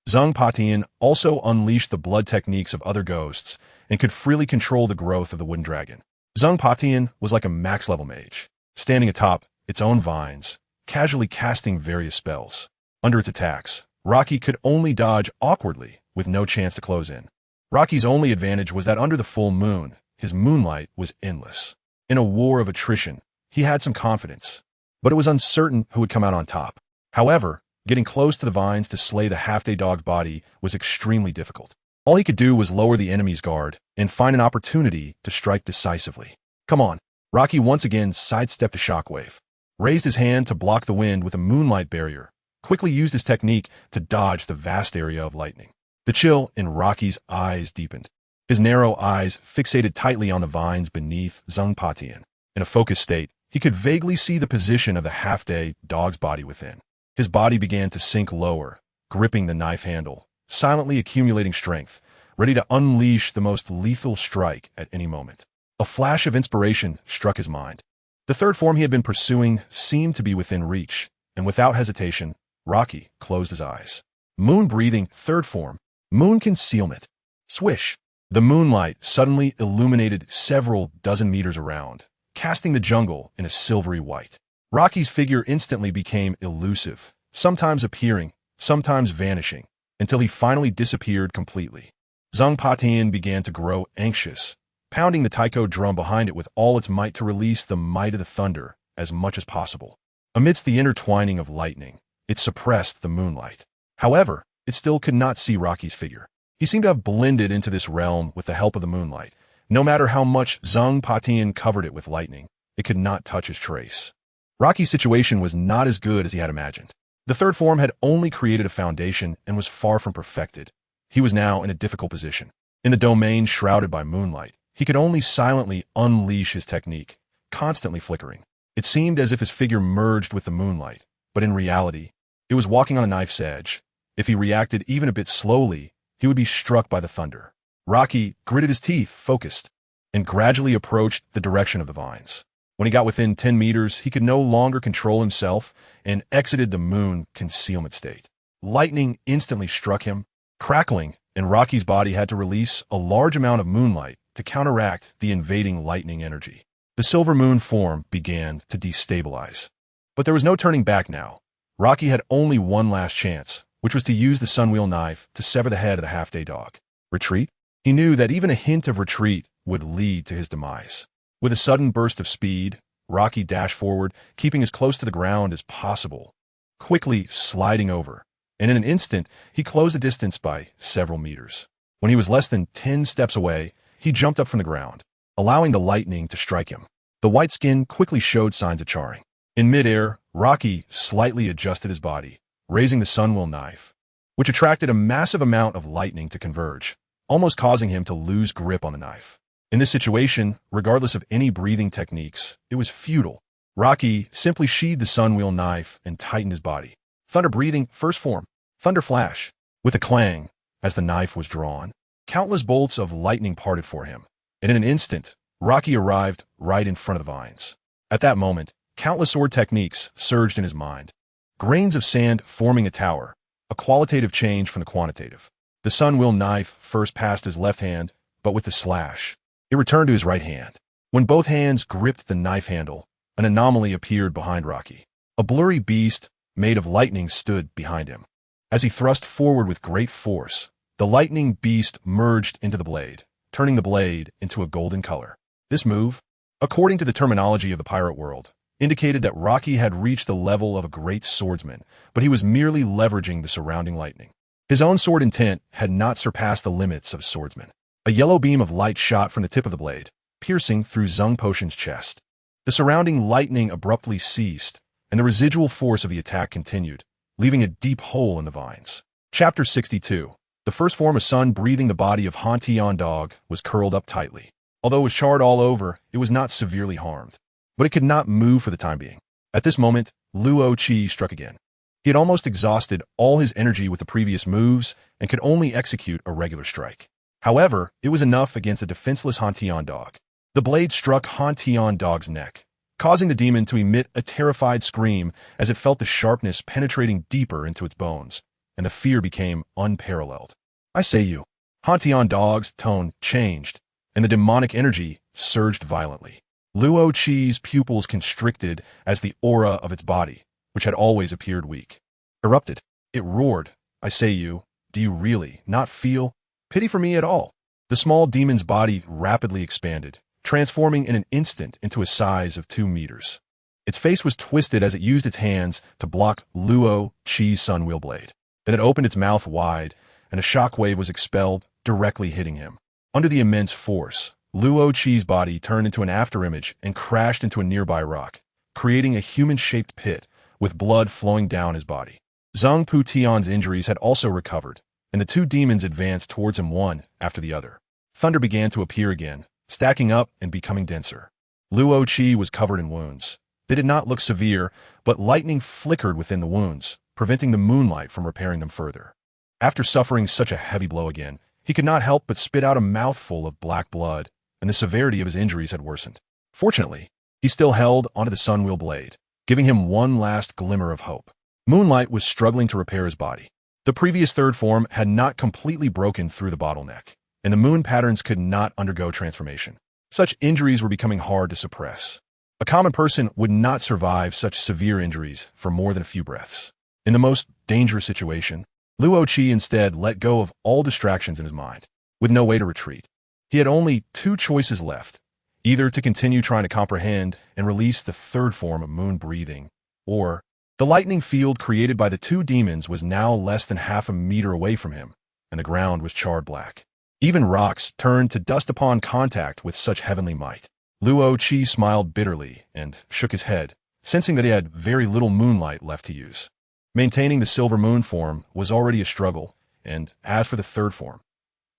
Zhang Patian also unleashed the blood techniques of other ghosts and could freely control the growth of the wooden dragon. Zhang Patian was like a max-level mage, standing atop its own vines, casually casting various spells. Under its attacks, Rocky could only dodge awkwardly, with no chance to close in. Rocky's only advantage was that under the full moon, his moonlight was endless. In a war of attrition, he had some confidence, but it was uncertain who would come out on top. However, getting close to the vines to slay the half-day dog's body was extremely difficult. All he could do was lower the enemy's guard and find an opportunity to strike decisively. Come on. Rocky once again sidestepped a shockwave, raised his hand to block the wind with a moonlight barrier, quickly used his technique to dodge the vast area of lightning. The chill in Rocky's eyes deepened. His narrow eyes fixated tightly on the vines beneath Zhang Patian. In a focused state, he could vaguely see the position of the half-day dog's body within. His body began to sink lower, gripping the knife handle, silently accumulating strength, ready to unleash the most lethal strike at any moment. A flash of inspiration struck his mind. The third form he had been pursuing seemed to be within reach, and without hesitation, Rocky closed his eyes. Moon-breathing third form, moon concealment. Swish! The moonlight suddenly illuminated several dozen meters around, casting the jungle in a silvery white. Rocky's figure instantly became elusive, sometimes appearing, sometimes vanishing, until he finally disappeared completely. Zhang Patian began to grow anxious, pounding the taiko drum behind it with all its might to release the might of the thunder as much as possible. Amidst the intertwining of lightning, it suppressed the moonlight. However, it still could not see Rocky's figure. He seemed to have blended into this realm with the help of the moonlight. No matter how much Zhang Patian covered it with lightning, it could not touch his trace. Rocky's situation was not as good as he had imagined. The third form had only created a foundation and was far from perfected. He was now in a difficult position. In the domain shrouded by moonlight, he could only silently unleash his technique, constantly flickering. It seemed as if his figure merged with the moonlight, but in reality, it was walking on a knife's edge. If he reacted even a bit slowly, he would be struck by the thunder. Rocky gritted his teeth, focused, and gradually approached the direction of the vines. When he got within 10 meters, he could no longer control himself and exited the moon concealment state. Lightning instantly struck him, crackling, and Rocky's body had to release a large amount of moonlight to counteract the invading lightning energy. The silver moon form began to destabilize. But there was no turning back now. Rocky had only one last chance, which was to use the sunwheel knife to sever the head of the half-day dog. Retreat? He knew that even a hint of retreat would lead to his demise. With a sudden burst of speed, Rocky dashed forward, keeping as close to the ground as possible, quickly sliding over, and in an instant, he closed the distance by several meters. When he was less than 10 steps away, he jumped up from the ground, allowing the lightning to strike him. The white skin quickly showed signs of charring. In midair, Rocky slightly adjusted his body, raising the sunwheel knife, which attracted a massive amount of lightning to converge, almost causing him to lose grip on the knife. In this situation, regardless of any breathing techniques, it was futile. Rocky simply sheathed the sunwheel knife and tightened his body. Thunder breathing, first form, thunder flash. With a clang, as the knife was drawn, countless bolts of lightning parted for him, and in an instant, Rocky arrived right in front of the vines. At that moment, countless sword techniques surged in his mind. Grains of sand forming a tower, a qualitative change from the quantitative. The sunwheel knife first passed his left hand, but with the slash, it returned to his right hand. When both hands gripped the knife handle, an anomaly appeared behind Rocky. A blurry beast made of lightning stood behind him. As he thrust forward with great force, the lightning beast merged into the blade, turning the blade into a golden color. This move, according to the terminology of the pirate world, indicated that Rocky had reached the level of a great swordsman, but he was merely leveraging the surrounding lightning. His own sword intent had not surpassed the limits of a swordsman. A yellow beam of light shot from the tip of the blade, piercing through Zhang Potion's chest. The surrounding lightning abruptly ceased, and the residual force of the attack continued, leaving a deep hole in the vines. Chapter 62. The first form of sun breathing the body of Han Tian Dog was curled up tightly. Although it was charred all over, it was not severely harmed. But it could not move for the time being. At this moment, Luo Qi struck again. He had almost exhausted all his energy with the previous moves and could only execute a regular strike. However, it was enough against a defenseless Han Tian Dog. The blade struck Han Tian Dog's neck, causing the demon to emit a terrified scream as it felt the sharpness penetrating deeper into its bones, and the fear became unparalleled. I say you. Han Tian Dog's tone changed, and the demonic energy surged violently. Luo Qi's pupils constricted as the aura of its body, which had always appeared weak, erupted. It roared. I say you, do you really not feel pity for me at all? The small demon's body rapidly expanded, transforming in an instant into a size of 2 meters. Its face was twisted as it used its hands to block Luo Qi's sunwheel blade. Then it opened its mouth wide, and a shockwave was expelled, directly hitting him. Under the immense force, Luo Qi's body turned into an afterimage and crashed into a nearby rock, creating a human-shaped pit with blood flowing down his body. Zhang Putian's injuries had also recovered, and the two demons advanced towards him one after the other. Thunder began to appear again, stacking up and becoming denser. Luo Qi was covered in wounds. They did not look severe, but lightning flickered within the wounds, preventing the moonlight from repairing them further. After suffering such a heavy blow again, he could not help but spit out a mouthful of black blood, and the severity of his injuries had worsened. Fortunately, he still held onto the sunwheel blade, giving him one last glimmer of hope. Moonlight was struggling to repair his body. The previous third form had not completely broken through the bottleneck, and the moon patterns could not undergo transformation. Such injuries were becoming hard to suppress. A common person would not survive such severe injuries for more than a few breaths. In the most dangerous situation, Luo Qi instead let go of all distractions in his mind. With no way to retreat, he had only 2 choices left, either to continue trying to comprehend and release the third form of moon breathing, or the lightning field created by the 2 demons was now less than half a meter away from him, and the ground was charred black. Even rocks turned to dust upon contact with such heavenly might. Luo Qi smiled bitterly and shook his head, sensing that he had very little moonlight left to use. Maintaining the silver moon form was already a struggle, and as for the third form,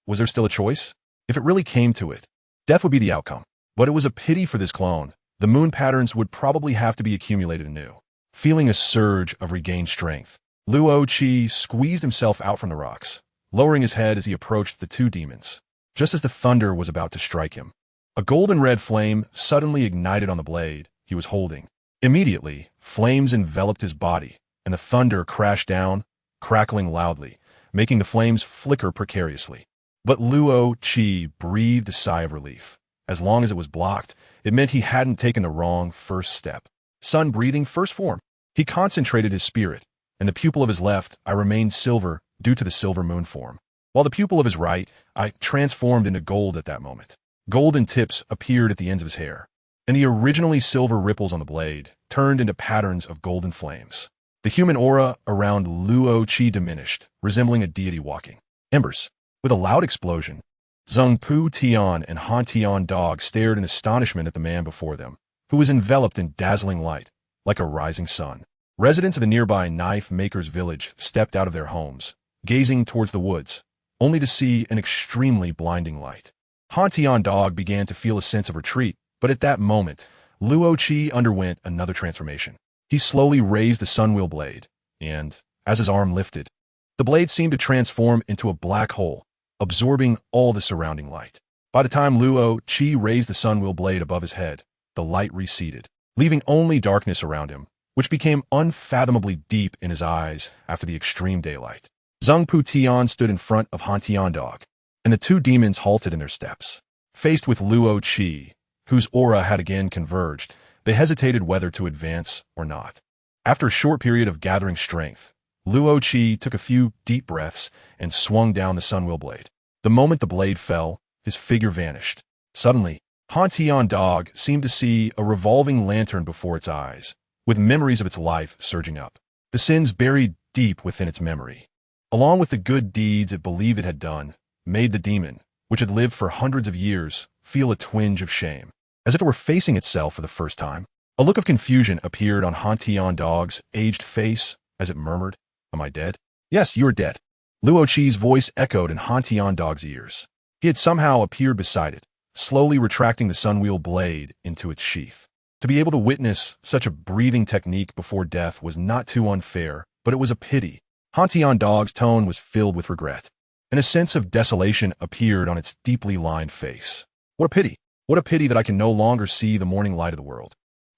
was there still a choice? If it really came to it, death would be the outcome. But it was a pity for this clone. The moon patterns would probably have to be accumulated anew. Feeling a surge of regained strength, Luo Qi squeezed himself out from the rocks, lowering his head as he approached the 2 demons. Just as the thunder was about to strike him, a golden red flame suddenly ignited on the blade he was holding. Immediately, flames enveloped his body, and the thunder crashed down, crackling loudly, making the flames flicker precariously. But Luo Qi breathed a sigh of relief. As long as it was blocked, it meant he hadn't taken the wrong first step. Sun breathing first form. He concentrated his spirit, and the pupil of his left eye remained silver due to the silver moon form, while the pupil of his right eye transformed into gold at that moment. Golden tips appeared at the ends of his hair, and the originally silver ripples on the blade turned into patterns of golden flames. The human aura around Luo Qi diminished, resembling a deity walking. Embers. With a loud explosion, Zhang Pu Tian and Han Tian Dog stared in astonishment at the man before them, who was enveloped in dazzling light, like a rising sun. Residents of the nearby knife maker's village stepped out of their homes, gazing towards the woods, only to see an extremely blinding light. Han Tian Dog began to feel a sense of retreat, but at that moment, Luo Qi underwent another transformation. He slowly raised the sunwheel blade, and, as his arm lifted, the blade seemed to transform into a black hole, absorbing all the surrounding light. By the time Luo Qi raised the sunwheel blade above his head, the light receded, leaving only darkness around him, which became unfathomably deep in his eyes after the extreme daylight. Zhang Putian stood in front of Han Tian Dog, and the 2 demons halted in their steps. Faced with Luo Qi, whose aura had again converged, they hesitated whether to advance or not. After a short period of gathering strength, Luo Qi took a few deep breaths and swung down the sunwheel blade. The moment the blade fell, his figure vanished. Suddenly, Hantion Dog seemed to see a revolving lantern before its eyes, with memories of its life surging up. The sins buried deep within its memory, along with the good deeds it believed it had done, made the demon, which had lived for hundreds of years, feel a twinge of shame, as if it were facing itself for the first time. A look of confusion appeared on Hantion Dog's aged face as it murmured, "Am I dead?" "Yes, you are dead." Luo Chi's voice echoed in Hantion Dog's ears. He had somehow appeared beside it, slowly retracting the sunwheel blade into its sheath. To be able to witness such a breathing technique before death was not too unfair, but it was a pity. Hantion Dog's tone was filled with regret, and a sense of desolation appeared on its deeply lined face. What a pity! What a pity that I can no longer see the morning light of the world.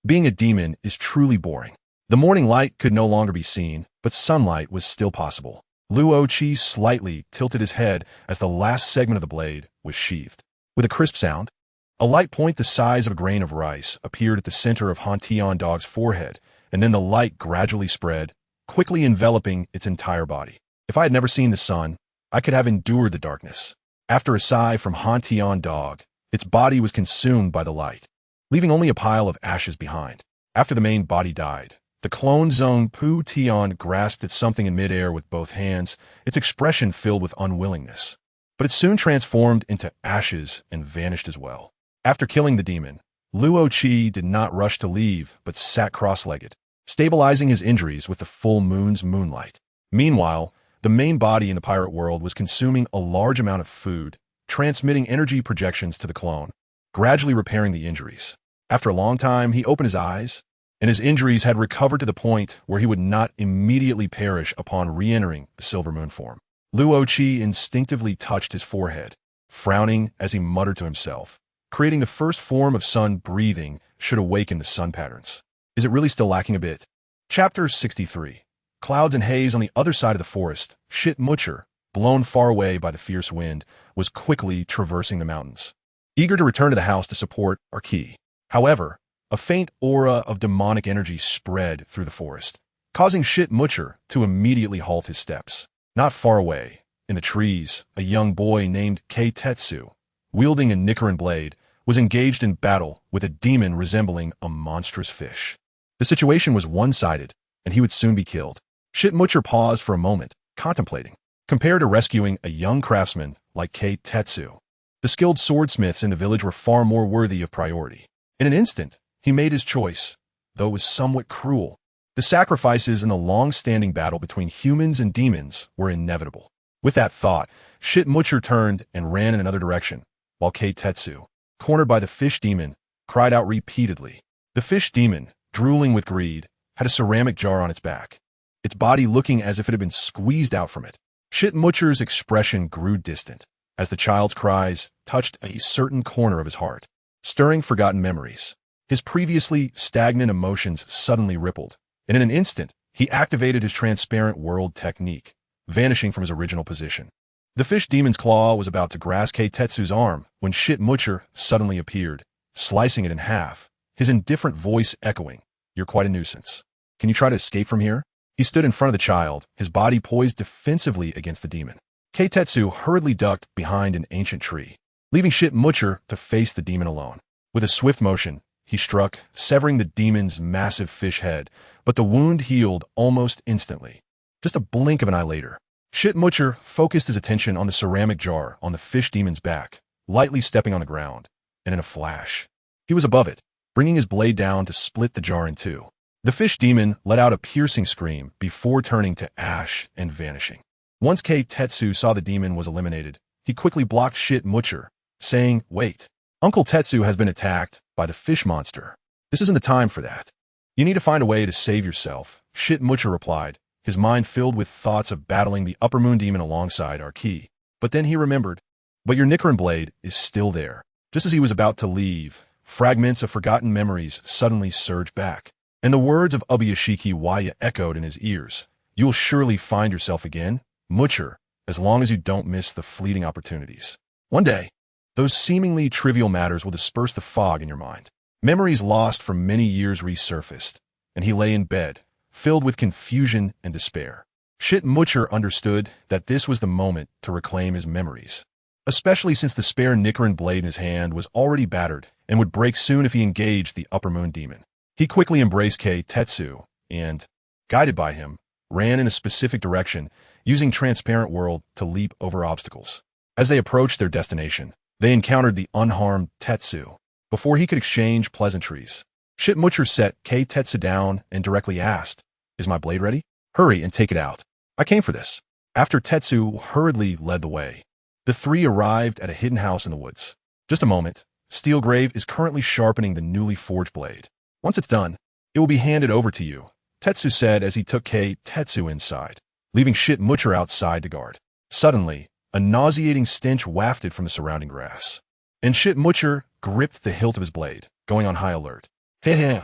Being a demon is truly boring. The morning light could no longer be seen, but sunlight was still possible. Luo Chi slightly tilted his head as the last segment of the blade was sheathed. With a crisp sound, a light point the size of a grain of rice appeared at the center of Hantion Dog's forehead, and then the light gradually spread, quickly enveloping its entire body. If I had never seen the sun, I could have endured the darkness. After a sigh from Hantion Dog, its body was consumed by the light, leaving only a pile of ashes behind. After the main body died, the clone Zone Pu Tian grasped at something in midair with both hands, its expression filled with unwillingness. But it soon transformed into ashes and vanished as well. After killing the demon, Luo Chi did not rush to leave, but sat cross-legged, stabilizing his injuries with the full moon's moonlight. Meanwhile, the main body in the pirate world was consuming a large amount of food, transmitting energy projections to the clone, gradually repairing the injuries. After a long time, he opened his eyes, and his injuries had recovered to the point where he would not immediately perish upon re-entering the Silver Moon form. Luo Chi instinctively touched his forehead, frowning as he muttered to himself. Creating the first form of sun breathing should awaken the sun patterns. Is it really still lacking a bit? Chapter 63. Clouds and haze on the other side of the forest. Shit Mutcher, blown far away by the fierce wind, was quickly traversing the mountains, eager to return to the house to support our key. However, a faint aura of demonic energy spread through the forest, causing Shit Mutcher to immediately halt his steps. Not far away, in the trees, a young boy named Keitetsu, wielding a Nichiren blade, was engaged in battle with a demon resembling a monstrous fish. The situation was one-sided, and he would soon be killed. Shit Mutcher paused for a moment, contemplating. Compared to rescuing a young craftsman like Keitetsu, the skilled swordsmiths in the village were far more worthy of priority. In an instant, he made his choice, though it was somewhat cruel. The sacrifices in the long-standing battle between humans and demons were inevitable. With that thought, Shit Mutcher turned and ran in another direction, while Keitetsu, cornered by the fish demon, cried out repeatedly. The fish demon, drooling with greed, had a ceramic jar on its back, its body looking as if it had been squeezed out from it. Shit Mutcher's expression grew distant, as the child's cries touched a certain corner of his heart, stirring forgotten memories. His previously stagnant emotions suddenly rippled, and in an instant, he activated his transparent world technique, vanishing from his original position. The fish demon's claw was about to grasp Keitetsu's arm when Shit Mutcher suddenly appeared, slicing it in half, his indifferent voice echoing, "You're quite a nuisance. Can you try to escape from here?" He stood in front of the child, his body poised defensively against the demon. Keitetsu hurriedly ducked behind an ancient tree, leaving Shit Mutcher to face the demon alone. With a swift motion, he struck, severing the demon's massive fish head, but the wound healed almost instantly. Just a blink of an eye later, Shit Mutcher focused his attention on the ceramic jar on the fish demon's back, lightly stepping on the ground, and in a flash, he was above it, bringing his blade down to split the jar in two. The fish demon let out a piercing scream before turning to ash and vanishing. Once Keitetsu saw the demon was eliminated, he quickly blocked Shit Mutcher, saying, "Wait, Uncle Tetsu has been attacked by the fish monster. This isn't the time for that. You need to find a way to save yourself," Shit Mutcher replied, his mind filled with thoughts of battling the Upper Moon Demon alongside our key. But then he remembered, "But your Nichiren blade is still there." Just as he was about to leave, fragments of forgotten memories suddenly surged back, and the words of Ubuyashiki Waya echoed in his ears. "You will surely find yourself again, Mutcher, as long as you don't miss the fleeting opportunities. One day, those seemingly trivial matters will disperse the fog in your mind." Memories lost for many years resurfaced, and he lay in bed, filled with confusion and despair. Shit Mutcher understood that this was the moment to reclaim his memories. especially since the spare Nichiren blade in his hand was already battered and would break soon if he engaged the Upper Moon Demon. He quickly embraced Tetsu and, guided by him, ran in a specific direction, using Transparent World to leap over obstacles. As they approached their destination, they encountered the unharmed Tetsu. Before he could exchange pleasantries, Shitmucher set Tetsu down and directly asked, "Is my blade ready? Hurry and take it out. I came for this." After Tetsu hurriedly led the way, the three arrived at a hidden house in the woods. Just a moment, Steelgrave is currently sharpening the newly forged blade. Once it's done, it will be handed over to you, Tetsu said as he took Tetsu inside, leaving Shitmucher outside to guard. Suddenly, a nauseating stench wafted from the surrounding grass, and Shitmucher gripped the hilt of his blade, going on high alert. Heh.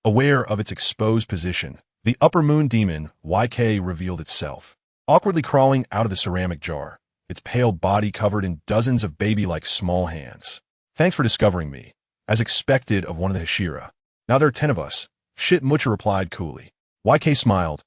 Aware of its exposed position, the Upper Moon Demon, YK, revealed itself, awkwardly crawling out of the ceramic jar, its pale body covered in dozens of baby-like small hands. "Thanks for discovering me, as expected of one of the Hashira. Now there are 10 of us," Shitmucher replied coolly. YK smiled.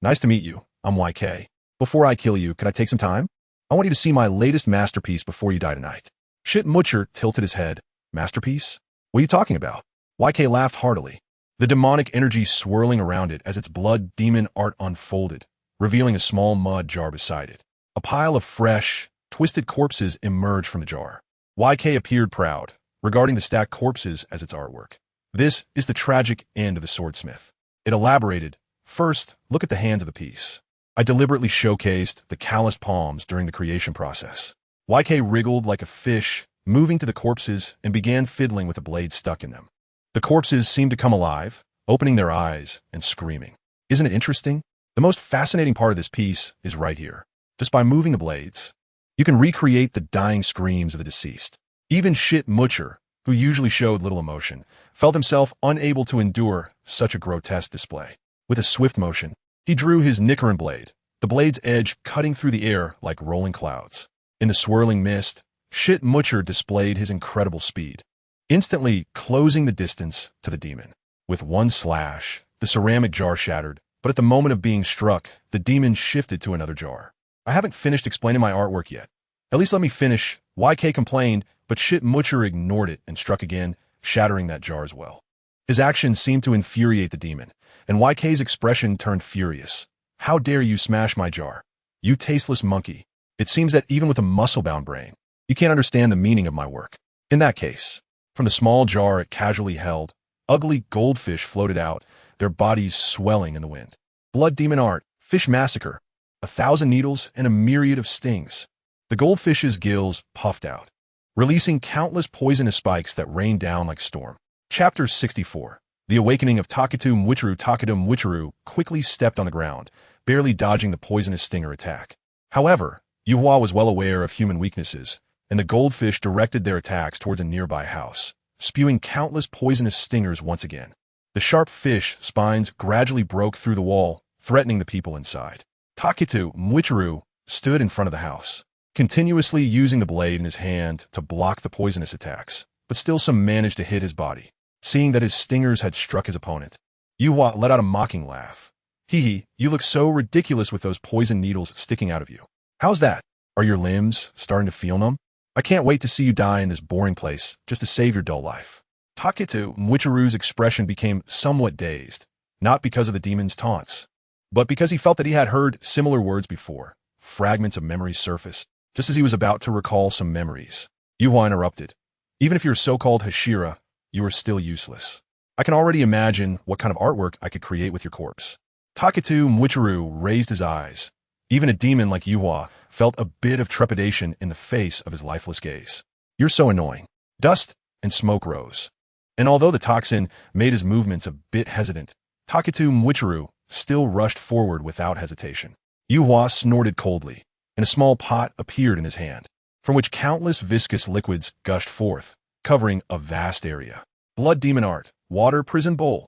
"Nice to meet you. I'm YK. Before I kill you, could I take some time? I want you to see my latest masterpiece before you die tonight." Shitmucher tilted his head. "Masterpiece? What are you talking about?" YK laughed heartily, the demonic energy swirling around it as its blood demon art unfolded, revealing a small mud jar beside it. A pile of fresh, twisted corpses emerged from the jar. YK appeared proud, regarding the stacked corpses as its artwork. "This is the tragic end of the swordsmith." It elaborated. "First, look at the hands of the piece. I deliberately showcased the calloused palms during the creation process." YK wriggled like a fish, moving to the corpses and began fiddling with the blade stuck in them. The corpses seemed to come alive, opening their eyes and screaming. Isn't it interesting? The most fascinating part of this piece is right here. Just by moving the blades, you can recreate the dying screams of the deceased. Even Shitmucher, who usually showed little emotion, felt himself unable to endure such a grotesque display. With a swift motion, he drew his Nichiren blade, the blade's edge cutting through the air like rolling clouds. In the swirling mist, Shitmucher displayed his incredible speed, instantly closing the distance to the demon. With one slash, the ceramic jar shattered, but at the moment of being struck, the demon shifted to another jar. "I haven't finished explaining my artwork yet. At least let me finish," YK complained, but Shitmucher ignored it and struck again, shattering that jar as well. His actions seemed to infuriate the demon, and YK's expression turned furious. "How dare you smash my jar? You tasteless monkey. It seems that even with a muscle-bound brain, you can't understand the meaning of my work." In that case, from the small jar it casually held, ugly goldfish floated out, their bodies swelling in the wind. Blood demon art, fish massacre, 1,000 needles and a myriad of stings. The goldfish's gills puffed out, releasing countless poisonous spikes that rained down like storm. Chapter 64. The Awakening of Taketo Mwichiru. Taketo Mwichiru quickly stepped on the ground, barely dodging the poisonous stinger attack. However, Yuhua was well aware of human weaknesses, and the goldfish directed their attacks towards a nearby house, spewing countless poisonous stingers once again. The sharp fish spines gradually broke through the wall, threatening the people inside. Taketo Mwichiru stood in front of the house, continuously using the blade in his hand to block the poisonous attacks, but still some managed to hit his body. Seeing that his stingers had struck his opponent, Yuhua let out a mocking laugh. "Hee, you look so ridiculous with those poison needles sticking out of you. How's that? Are your limbs starting to feel numb? I can't wait to see you die in this boring place just to save your dull life." Taketo Mwichiru's expression became somewhat dazed, not because of the demon's taunts, but because he felt that he had heard similar words before. Fragments of memories surfaced, just as he was about to recall some memories. Yuhua interrupted. "Even if you're so-called Hashira, you are still useless. I can already imagine what kind of artwork I could create with your corpse." Taketo Mwichiru raised his eyes. Even a demon like Yuhua felt a bit of trepidation in the face of his lifeless gaze. "You're so annoying." Dust and smoke rose, and although the toxin made his movements a bit hesitant, Taketo Mwichiru still rushed forward without hesitation. Yuhua snorted coldly, and a small pot appeared in his hand, from which countless viscous liquids gushed forth, covering a vast area. Blood demon art, water prison bowl.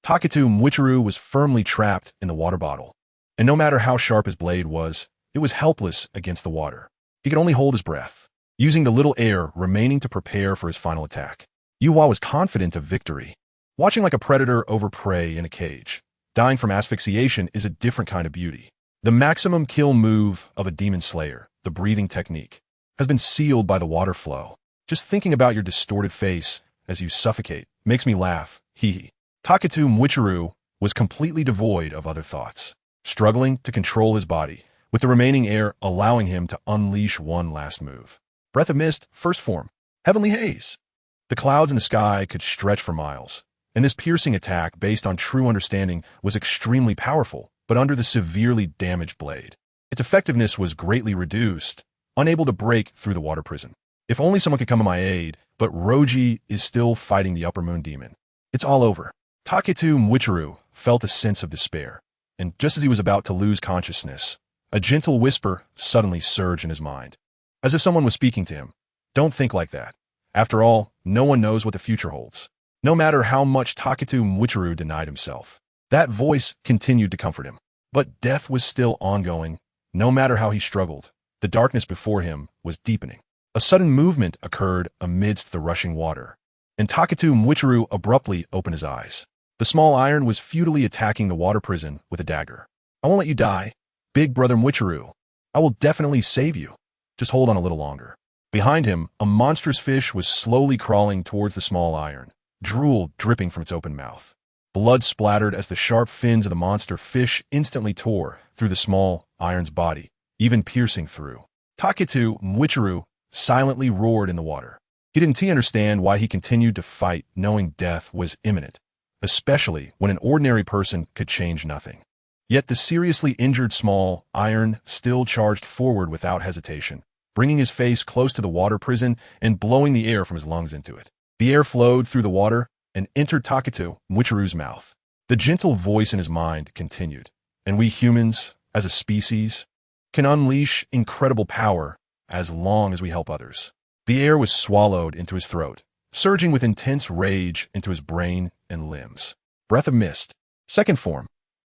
Taketo Mwichiru was firmly trapped in the water bottle, and no matter how sharp his blade was, it was helpless against the water. He could only hold his breath, using the little air remaining to prepare for his final attack. Yuhua was confident of victory, watching like a predator over prey in a cage. Dying from asphyxiation is a different kind of beauty. The maximum kill move of a demon slayer, the breathing technique. has been sealed by the water flow. Just thinking about your distorted face as you suffocate makes me laugh, hee hee. Taketo Mwichiru was completely devoid of other thoughts, struggling to control his body, with the remaining air allowing him to unleash one last move. Breath of Mist, first form, Heavenly Haze. The clouds in the sky could stretch for miles, and this piercing attack, based on true understanding, was extremely powerful, but under the severely damaged blade. Its effectiveness was greatly reduced, unable to break through the water prison. If only someone could come to my aid, but Roji is still fighting the Upper Moon Demon. It's all over. Taketo Mwichiru felt a sense of despair, and just as he was about to lose consciousness, a gentle whisper suddenly surged in his mind, as if someone was speaking to him. Don't think like that. After all, no one knows what the future holds. No matter how much Taketo Mwichiru denied himself, that voice continued to comfort him. But death was still ongoing, no matter how he struggled. The darkness before him was deepening. A sudden movement occurred amidst the rushing water, and Taketo Mwichiru abruptly opened his eyes. The small iron was futilely attacking the water prison with a dagger. I won't let you die, big brother Mwichiru. I will definitely save you. Just hold on a little longer. Behind him, a monstrous fish was slowly crawling towards the small iron, drool dripping from its open mouth. Blood splattered as the sharp fins of the monster fish instantly tore through the small iron's body, even piercing through. Taketo Mwichiru silently roared in the water. He didn't understand why he continued to fight, knowing death was imminent, especially when an ordinary person could change nothing. Yet the seriously injured small iron still charged forward without hesitation, bringing his face close to the water prison and blowing the air from his lungs into it. The air flowed through the water and entered Taketo Mwichiru's mouth. The gentle voice in his mind continued, and we humans, as a species, can unleash incredible power as long as we help others. The air was swallowed into his throat, surging with intense rage into his brain and limbs. Breath of Mist, second form,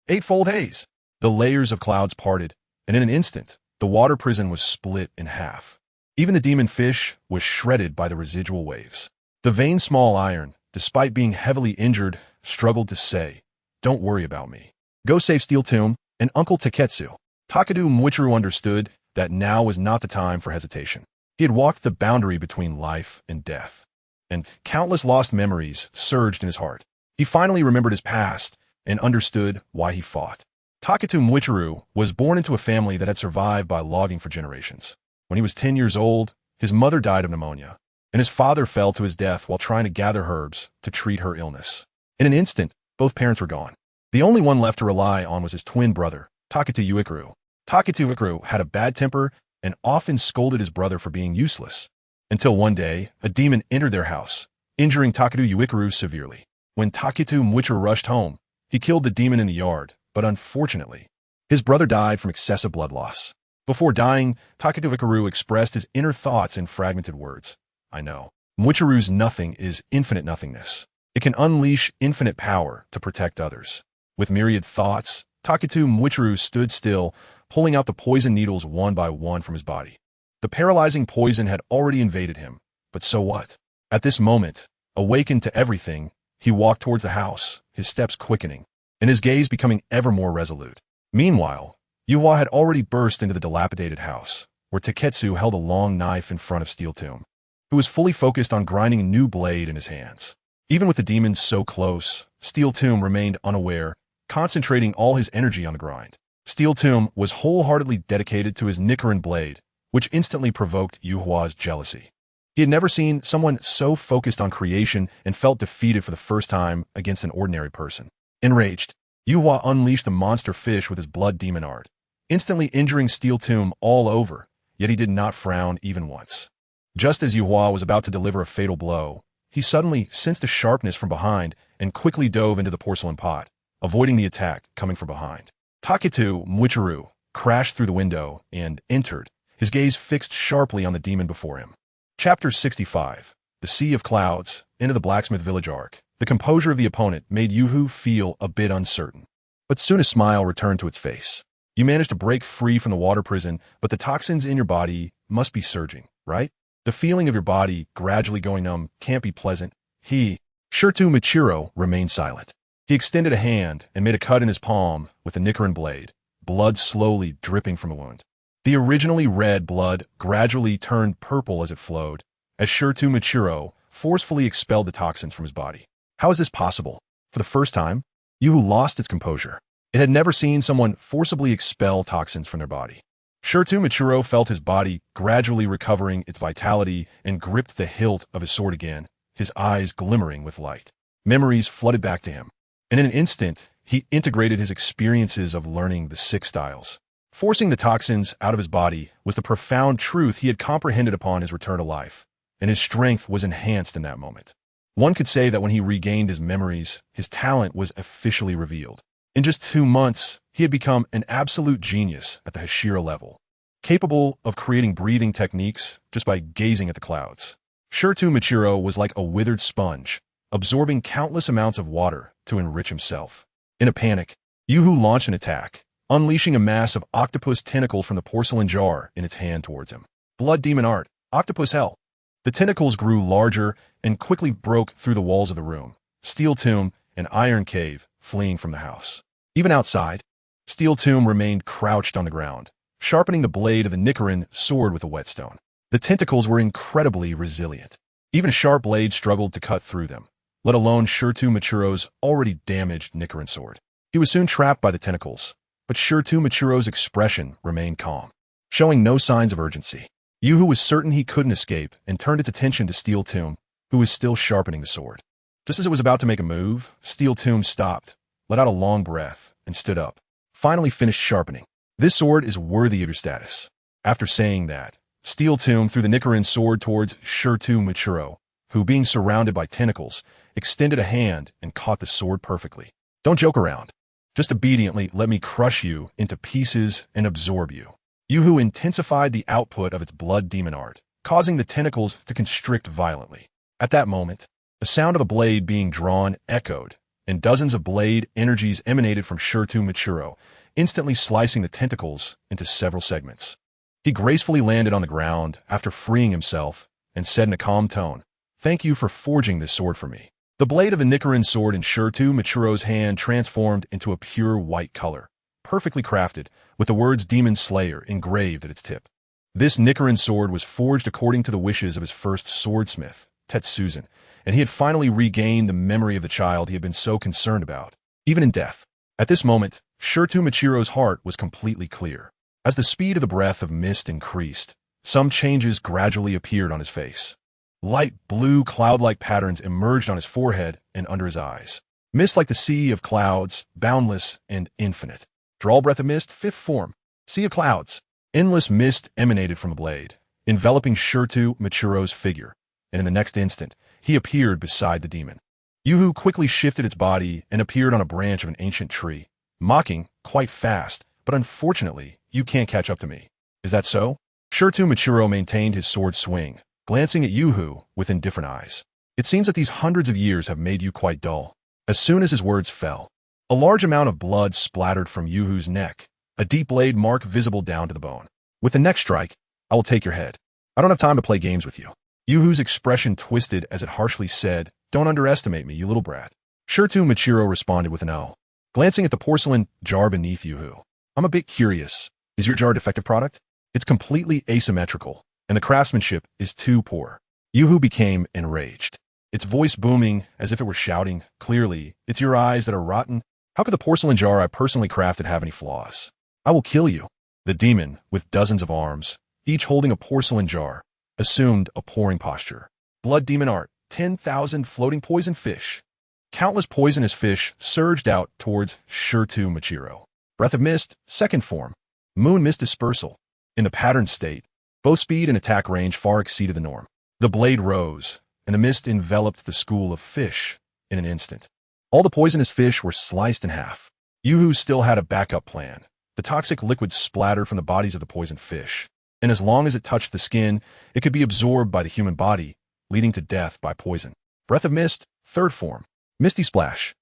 Eightfold Haze. The layers of clouds parted, and in an instant, the water prison was split in half. Even the demon fish was shredded by the residual waves. The vain small iron, despite being heavily injured, struggled to say, "Don't worry about me. Go save Steel Tomb and Uncle Taketsu." Taketo Mwichiru understood that now was not the time for hesitation. He had walked the boundary between life and death, and countless lost memories surged in his heart. He finally remembered his past and understood why he fought. Taketo Mwichiru was born into a family that had survived by logging for generations. When he was 10 years old, his mother died of pneumonia, and his father fell to his death while trying to gather herbs to treat her illness. In an instant, both parents were gone. The only one left to rely on was his twin brother, Taketo Yuikaru. Taketo Yuikaru had a bad temper and often scolded his brother for being useless, until one day, a demon entered their house, injuring Taketo Yuikaru severely. When Taketo Mwichiru rushed home, he killed the demon in the yard, but unfortunately, his brother died from excessive blood loss. Before dying, Taketo Yuikaru expressed his inner thoughts in fragmented words. I know. Mwichiru's nothing is infinite nothingness. It can unleash infinite power to protect others. With myriad thoughts, Taketo Mwichiru stood still, pulling out the poison needles one by one from his body. The paralyzing poison had already invaded him, but so what? At this moment, awakened to everything, he walked towards the house, his steps quickening, and his gaze becoming ever more resolute. Meanwhile, Yuwa had already burst into the dilapidated house, where Taketsu held a long knife in front of Steel Tomb, who was fully focused on grinding a new blade in his hands. Even with the demons so close, Steel Tomb remained unaware, concentrating all his energy on the grind. Steel Tomb was wholeheartedly dedicated to his Nichiren blade, which instantly provoked Yuhua's jealousy. He had never seen someone so focused on creation and felt defeated for the first time against an ordinary person. Enraged, Yuhua unleashed the monster fish with his blood demon art, instantly injuring Steel Tomb all over, yet he did not frown even once. Just as Yuhua was about to deliver a fatal blow, he suddenly sensed a sharpness from behind and quickly dove into the porcelain pot, avoiding the attack coming from behind. Taketo Mwichiru crashed through the window and entered, his gaze fixed sharply on the demon before him. Chapter 65. The Sea of Clouds, into the Blacksmith Village arc. The composure of the opponent made Yuhu feel a bit uncertain, but soon a smile returned to its face. You managed to break free from the water prison, but the toxins in your body must be surging, right? The feeling of your body gradually going numb can't be pleasant. Shirtu Michiro remained silent. He extended a hand and made a cut in his palm with the Nichiren blade, blood slowly dripping from the wound. The originally red blood gradually turned purple as it flowed, as Shirtu Michiro forcefully expelled the toxins from his body. How is this possible? For the first time, Yuhu lost its composure. It had never seen someone forcibly expel toxins from their body. Shirtu Michiro felt his body gradually recovering its vitality and gripped the hilt of his sword again, his eyes glimmering with light. Memories flooded back to him, and in an instant, he integrated his experiences of learning the 6 styles. Forcing the toxins out of his body was the profound truth he had comprehended upon his return to life, and his strength was enhanced in that moment. One could say that when he regained his memories, his talent was officially revealed. In just 2 months, he had become an absolute genius at the Hashira level, capable of creating breathing techniques just by gazing at the clouds. Shirtu Michiro was like a withered sponge, absorbing countless amounts of water to enrich himself. In a panic, Yuhu launched an attack, unleashing a mass of octopus tentacle from the porcelain jar in its hand towards him. Blood demon art, octopus hell. The tentacles grew larger and quickly broke through the walls of the room. Steel tomb and iron cave fleeing from the house. Even outside, Steel Tomb remained crouched on the ground, sharpening the blade of the Nichiren sword with a whetstone. The tentacles were incredibly resilient. Even a sharp blade struggled to cut through them, let alone Shirtu Michiro's already damaged Nichiren sword. He was soon trapped by the tentacles, but Shirtu Michiro's expression remained calm, showing no signs of urgency. Yuhu was certain he couldn't escape and turned its attention to Steel Tomb, who was still sharpening the sword. Just as it was about to make a move, Steel Tomb stopped, let out a long breath, and stood up, finally finished sharpening. This sword is worthy of your status. After saying that, Steel Tomb threw the Nichiren sword towards Shirtu Michiro, who, being surrounded by tentacles, extended a hand and caught the sword perfectly. Don't joke around. Just obediently let me crush you into pieces and absorb you. Yuhu intensified the output of its blood demon art, causing the tentacles to constrict violently. At that moment, the sound of a blade being drawn echoed, and dozens of blade energies emanated from Shirtu Michiro, instantly slicing the tentacles into several segments. He gracefully landed on the ground after freeing himself and said in a calm tone, "Thank you for forging this sword for me." The blade of the Nichiren sword in Shirtu Michiro's hand transformed into a pure white color, perfectly crafted, with the words Demon Slayer engraved at its tip. This Nichiren sword was forged according to the wishes of his first swordsmith, Tetsuzan, and he had finally regained the memory of the child he had been so concerned about, even in death. At this moment, Shirtu Michiro's heart was completely clear. As the speed of the breath of mist increased, some changes gradually appeared on his face. Light blue cloud-like patterns emerged on his forehead and under his eyes. Mist like the sea of clouds, boundless and infinite. Draw breath of mist, 5th form. Sea of clouds. Endless mist emanated from the blade, enveloping Shirtu Michiro's figure, and in the next instant, he appeared beside the demon. Yuhu quickly shifted its body and appeared on a branch of an ancient tree, mocking, quite fast, but unfortunately, you can't catch up to me. Is that so? Shirtu Michiro maintained his sword swing, glancing at Yuhu with indifferent eyes. It seems that these hundreds of years have made you quite dull. As soon as his words fell, a large amount of blood splattered from Yuhu's neck, a deep blade mark visible down to the bone. With the next strike, I will take your head. I don't have time to play games with you. Yuhu's expression twisted as it harshly said, "Don't underestimate me, you little brat." Shirtu Michiro responded with an O, glancing at the porcelain jar beneath Yuhu. "I'm a bit curious. Is your jar a defective product? It's completely asymmetrical, and the craftsmanship is too poor." Yuhu became enraged, its voice booming as if it were shouting, "Clearly, it's your eyes that are rotten. How could the porcelain jar I personally crafted have any flaws? I will kill you." The demon, with dozens of arms, each holding a porcelain jar, assumed a pouring posture. Blood demon art, 10,000 floating poison fish. Countless poisonous fish surged out towards Shirtu Michiro. Breath of mist, 2nd form. Moon mist dispersal. In the patterned state, both speed and attack range far exceeded the norm. The blade rose, and the mist enveloped the school of fish in an instant. All the poisonous fish were sliced in half. Yuhu still had a backup plan. The toxic liquid splattered from the bodies of the poisoned fish, and as long as it touched the skin, it could be absorbed by the human body, leading to death by poison. Breath of mist, 3rd form. Misty splash.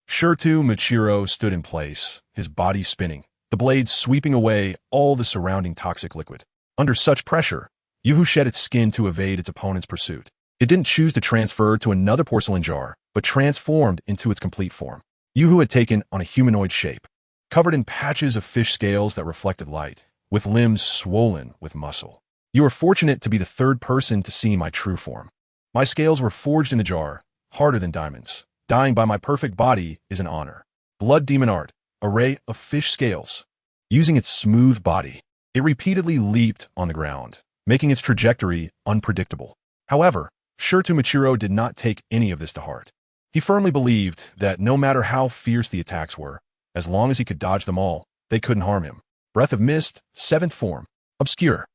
Shirtu Michiro stood in place, his body spinning, the blade sweeping away all the surrounding toxic liquid. Under such pressure, Yuhu shed its skin to evade its opponent's pursuit. It didn't choose to transfer to another porcelain jar, but transformed into its complete form. Yuhu had taken on a humanoid shape. Covered in patches of fish scales that reflected light, with limbs swollen with muscle. You are fortunate to be the third person to see my true form. My scales were forged in a jar, harder than diamonds. Dying by my perfect body is an honor. Blood demon art, array of fish scales. Using its smooth body, it repeatedly leaped on the ground, making its trajectory unpredictable. However, Shirtu Michiro did not take any of this to heart. He firmly believed that no matter how fierce the attacks were, as long as he could dodge them all, they couldn't harm him. Breath of Mist, 7th form. Obscure.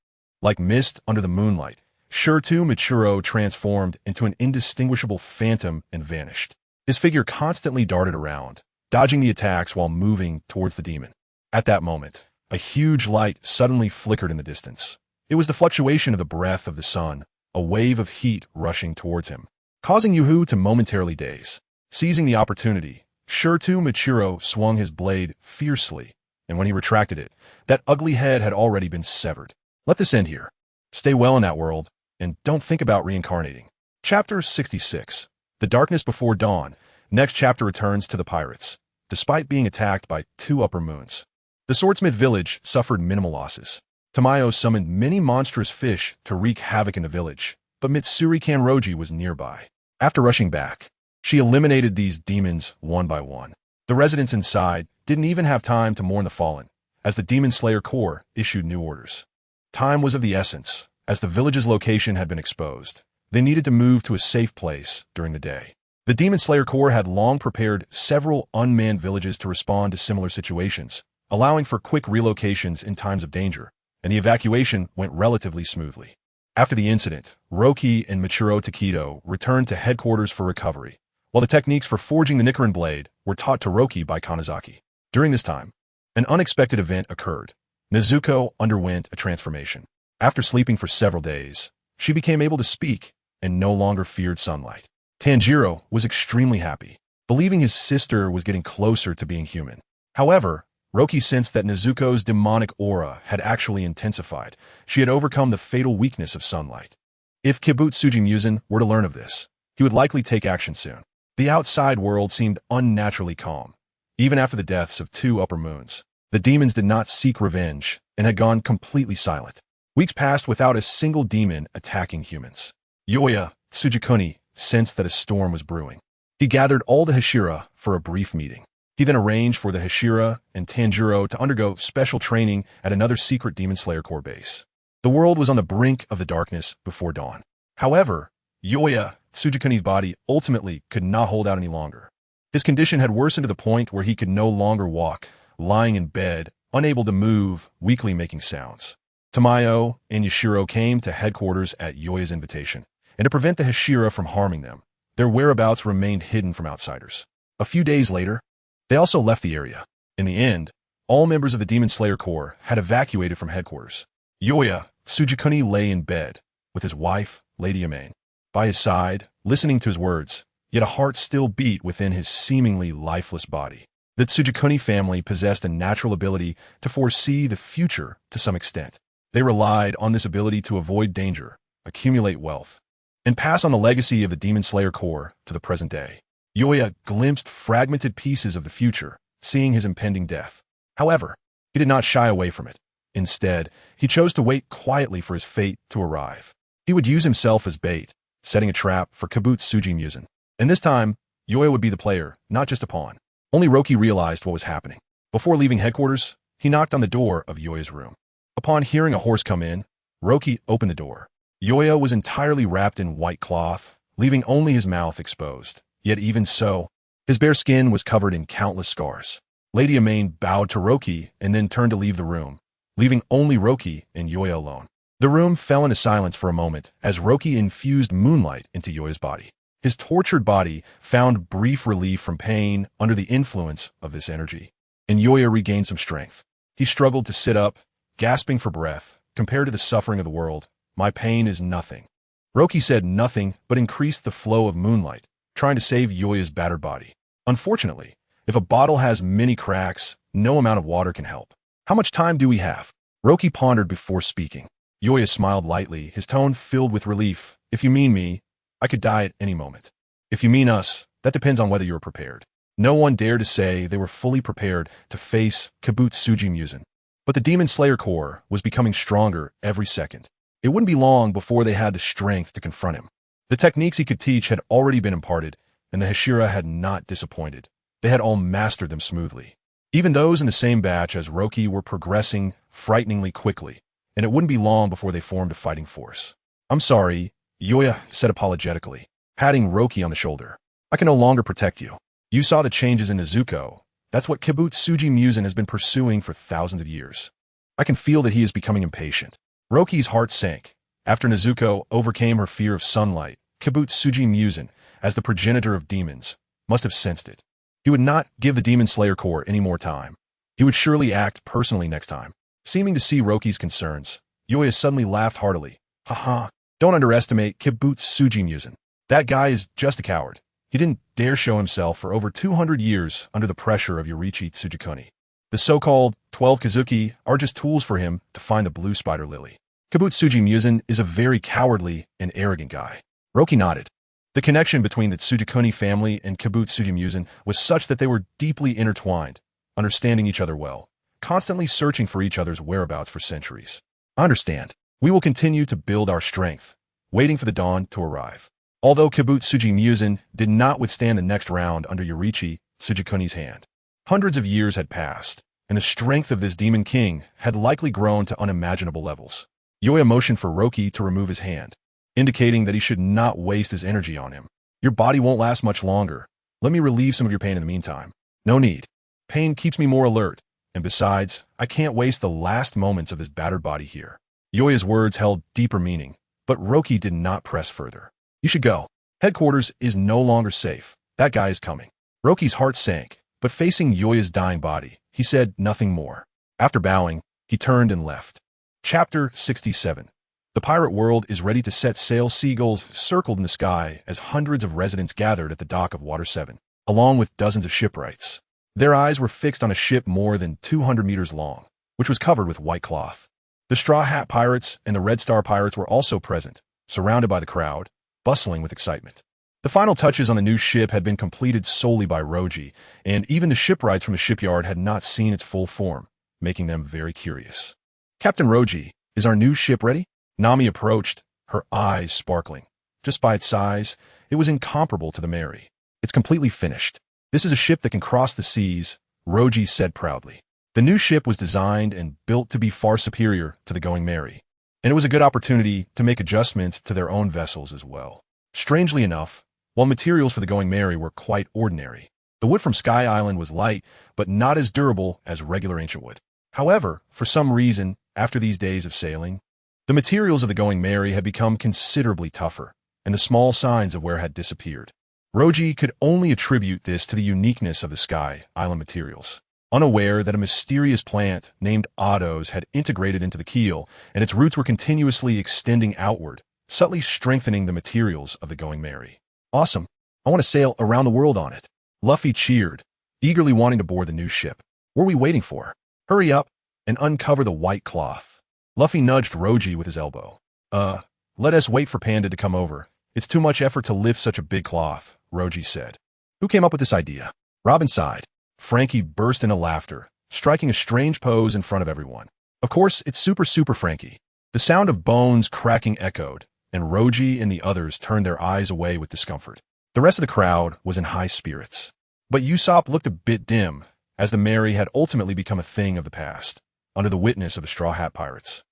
Like mist under the moonlight, Shirtu Michiro transformed into an indistinguishable phantom and vanished. His figure constantly darted around, dodging the attacks while moving towards the demon. At that moment, a huge light suddenly flickered in the distance. It was the fluctuation of the breath of the sun, a wave of heat rushing towards him, causing Yuhu to momentarily daze. Seizing the opportunity, Shirtu Michiro swung his blade fiercely, and when he retracted it, that ugly head had already been severed. Let this end here. Stay well in that world, and don't think about reincarnating. Chapter 66. The Darkness Before Dawn. Next chapter returns to the pirates, despite being attacked by 2 upper moons. The swordsmith village suffered minimal losses. Tamayo summoned many monstrous fish to wreak havoc in the village, but Mitsuri Kanroji was nearby. After rushing back, she eliminated these demons one by one. The residents inside didn't even have time to mourn the fallen, as the Demon Slayer Corps issued new orders. Time was of the essence, as the village's location had been exposed. They needed to move to a safe place during the day. The Demon Slayer Corps had long prepared several unmanned villages to respond to similar situations, allowing for quick relocations in times of danger, and the evacuation went relatively smoothly. After the incident, Roki and Michiro Takedo returned to headquarters for recovery, while the techniques for forging the Nichiren blade were taught to Roki by Kanazaki. During this time, an unexpected event occurred. Nezuko underwent a transformation. After sleeping for several days, she became able to speak and no longer feared sunlight. Tanjiro was extremely happy, believing his sister was getting closer to being human. However, Roki sensed that Nezuko's demonic aura had actually intensified. She had overcome the fatal weakness of sunlight. If Kibutsuji Musen were to learn of this, he would likely take action soon. The outside world seemed unnaturally calm. Even after the deaths of 2 upper moons, the demons did not seek revenge and had gone completely silent. Weeks passed without a single demon attacking humans. Yoya Tsujikuni sensed that a storm was brewing. He gathered all the Hashira for a brief meeting. He then arranged for the Hashira and Tanjiro to undergo special training at another secret Demon Slayer Corps base. The world was on the brink of the darkness before dawn. However, Yoya Tsujikuni's body ultimately could not hold out any longer. His condition had worsened to the point where he could no longer walk, lying in bed, unable to move, weakly making sounds. Tamayo and Yashiro came to headquarters at Yoya's invitation, and to prevent the Hashira from harming them, their whereabouts remained hidden from outsiders. A few days later, they also left the area. In the end, all members of the Demon Slayer Corps had evacuated from headquarters. Yoya Tsujikuni lay in bed, with his wife, Lady Yamain, by his side, listening to his words, yet a heart still beat within his seemingly lifeless body. The Tsujikuni family possessed a natural ability to foresee the future to some extent. They relied on this ability to avoid danger, accumulate wealth, and pass on the legacy of the Demon Slayer Corps to the present day. Yoya glimpsed fragmented pieces of the future, seeing his impending death. However, he did not shy away from it. Instead, he chose to wait quietly for his fate to arrive. He would use himself as bait, setting a trap for Kibutsuji Musen. And this time, Yoya would be the player, not just a pawn. Only Roki realized what was happening. Before leaving headquarters, he knocked on the door of Yoya's room. Upon hearing a horse come in, Roki opened the door. Yoya was entirely wrapped in white cloth, leaving only his mouth exposed. Yet even so, his bare skin was covered in countless scars. Lady Yamain bowed to Roki and then turned to leave the room, leaving only Roki and Yoya alone. The room fell into silence for a moment as Roki infused moonlight into Yoya's body. His tortured body found brief relief from pain under the influence of this energy, and Yoya regained some strength. He struggled to sit up, gasping for breath. Compared to the suffering of the world, my pain is nothing. Roki said nothing but increased the flow of moonlight, trying to save Yoya's battered body. Unfortunately, if a bottle has many cracks, no amount of water can help. How much time do we have? Roki pondered before speaking. Yoya smiled lightly, his tone filled with relief. If you mean me, I could die at any moment. If you mean us, that depends on whether you are prepared. No one dared to say they were fully prepared to face Kibutsuji Musen. But the Demon Slayer Corps was becoming stronger every second. It wouldn't be long before they had the strength to confront him. The techniques he could teach had already been imparted, and the Hashira had not disappointed. They had all mastered them smoothly. Even those in the same batch as Roki were progressing frighteningly quickly, and it wouldn't be long before they formed a fighting force. "I'm sorry," Yoya said apologetically, patting Roki on the shoulder. "I can no longer protect you. You saw the changes in Nezuko. That's what Kibutsuji has been pursuing for thousands of years. I can feel that he is becoming impatient." Roki's heart sank. After Nezuko overcame her fear of sunlight, Kibutsuji, as the progenitor of demons, must have sensed it. He would not give the Demon Slayer Corps any more time. He would surely act personally next time. Seeming to see Roki's concerns, Yoya suddenly laughed heartily. "Haha, don't underestimate Kibutsuji. That guy is just a coward. He didn't dare show himself for over 200 years under the pressure of Yoriichi Tsujikuni. The so-called 12 Kazuki are just tools for him to find the blue spider lily. Kibutsuji is a very cowardly and arrogant guy." Roki nodded. The connection between the Tsujikuni family and Kibutsuji was such that they were deeply intertwined, understanding each other well, constantly searching for each other's whereabouts for centuries. "I understand. We will continue to build our strength, waiting for the dawn to arrive." Although Kibutsuji did not withstand the next round under Yoriichi Tsujikuni's hand. Hundreds of years had passed, and the strength of this demon king had likely grown to unimaginable levels. Yoya motioned for Roki to remove his hand, indicating that he should not waste his energy on him. "Your body won't last much longer. Let me relieve some of your pain in the meantime." "No need. Pain keeps me more alert, and besides, I can't waste the last moments of this battered body here." Yoya's words held deeper meaning, but Roki did not press further. "You should go. Headquarters is no longer safe. That guy is coming." Roki's heart sank, but facing Yoya's dying body, he said nothing more. After bowing, he turned and left. Chapter 67. The pirate world is ready to set sail. Seagulls circled in the sky as hundreds of residents gathered at the dock of Water 7, along with dozens of shipwrights. Their eyes were fixed on a ship more than 200 meters long, which was covered with white cloth. The Straw Hat Pirates and the Red Star Pirates were also present, surrounded by the crowd, bustling with excitement. The final touches on the new ship had been completed solely by Roji, and even the shipwrights from the shipyard had not seen its full form, making them very curious. "Captain Roji, is our new ship ready?" Nami approached, her eyes sparkling. Just by its size, it was incomparable to the Mary. "It's completely finished. This is a ship that can cross the seas," Roji said proudly. The new ship was designed and built to be far superior to the Going Mary, and it was a good opportunity to make adjustments to their own vessels as well. Strangely enough, while materials for the Going Mary were quite ordinary, the wood from Sky Island was light, but not as durable as regular ancient wood. However, for some reason, after these days of sailing, the materials of the Going Mary had become considerably tougher, and the small signs of wear had disappeared. Roji could only attribute this to the uniqueness of the Sky Island materials, unaware that a mysterious plant named Ottos had integrated into the keel, and its roots were continuously extending outward, subtly strengthening the materials of the Going Mary. "Awesome. I want to sail around the world on it." Luffy cheered, eagerly wanting to board the new ship. "What are we waiting for? Hurry up and uncover the white cloth." Luffy nudged Roji with his elbow. Let us wait for Panda to come over. It's too much effort to lift such a big cloth," Roji said. "Who came up with this idea?" Robin sighed. Frankie burst into laughter, striking a strange pose in front of everyone. "Of course, it's Super Frankie." The sound of bones cracking echoed, and Roji and the others turned their eyes away with discomfort. The rest of the crowd was in high spirits. But Usopp looked a bit dim, as the Mary had ultimately become a thing of the past, under the witness of the Straw Hat Pirates.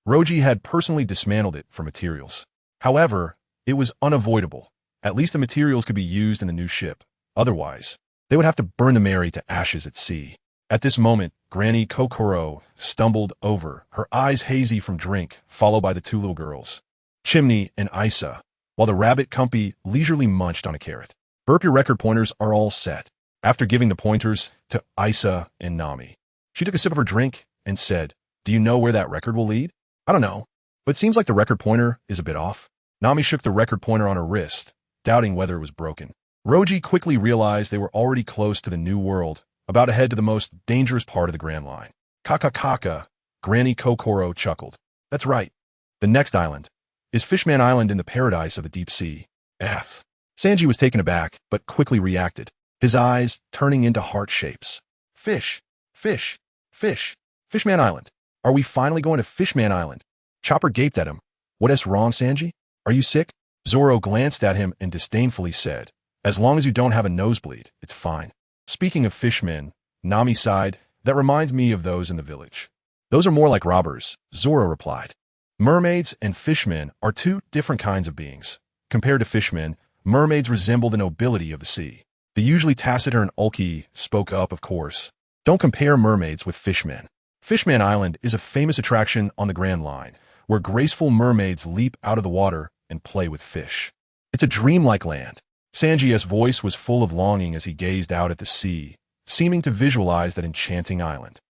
Roji had personally dismantled it for materials. However, it was unavoidable. At least the materials could be used in the new ship. Otherwise, they would have to burn the Mary to ashes at sea. At this moment, Granny Kokoro stumbled over, her eyes hazy from drink, followed by the two little girls, Chimney and Isa, while the rabbit Cumpy leisurely munched on a carrot. "Burp, your record pointers are all set." After giving the pointers to Isa and Nami, she took a sip of her drink and said, "Do you know where that record will lead?" "I don't know, but it seems like the record pointer is a bit off." Nami shook the record pointer on her wrist, doubting whether it was broken. Roji quickly realized they were already close to the new world, about to head to the most dangerous part of the Grand Line. Kaka, Granny Kokoro chuckled. "That's right. The next island is Fishman Island in the paradise of the deep sea." Sanji was taken aback, but quickly reacted, his eyes turning into heart shapes. "Fish, fish, fish, Fishman Island. Are we finally going to Fishman Island? Chopper gaped at him. What's wrong, Sanji? Are you sick? Zoro glanced at him and disdainfully said, as long as you don't have a nosebleed, it's fine. Speaking of fishmen, Nami sighed, that reminds me of those in the village. Those are more like robbers, Zoro replied. Mermaids and fishmen are two different kinds of beings. Compared to fishmen, mermaids resemble the nobility of the sea. The usually taciturn Ulki spoke up, of course. Don't compare mermaids with fishmen. Fishman Island is a famous attraction on the Grand Line, where graceful mermaids leap out of the water and play with fish. It's a dreamlike land. Sanji's voice was full of longing as he gazed out at the sea, seeming to visualize that enchanting island.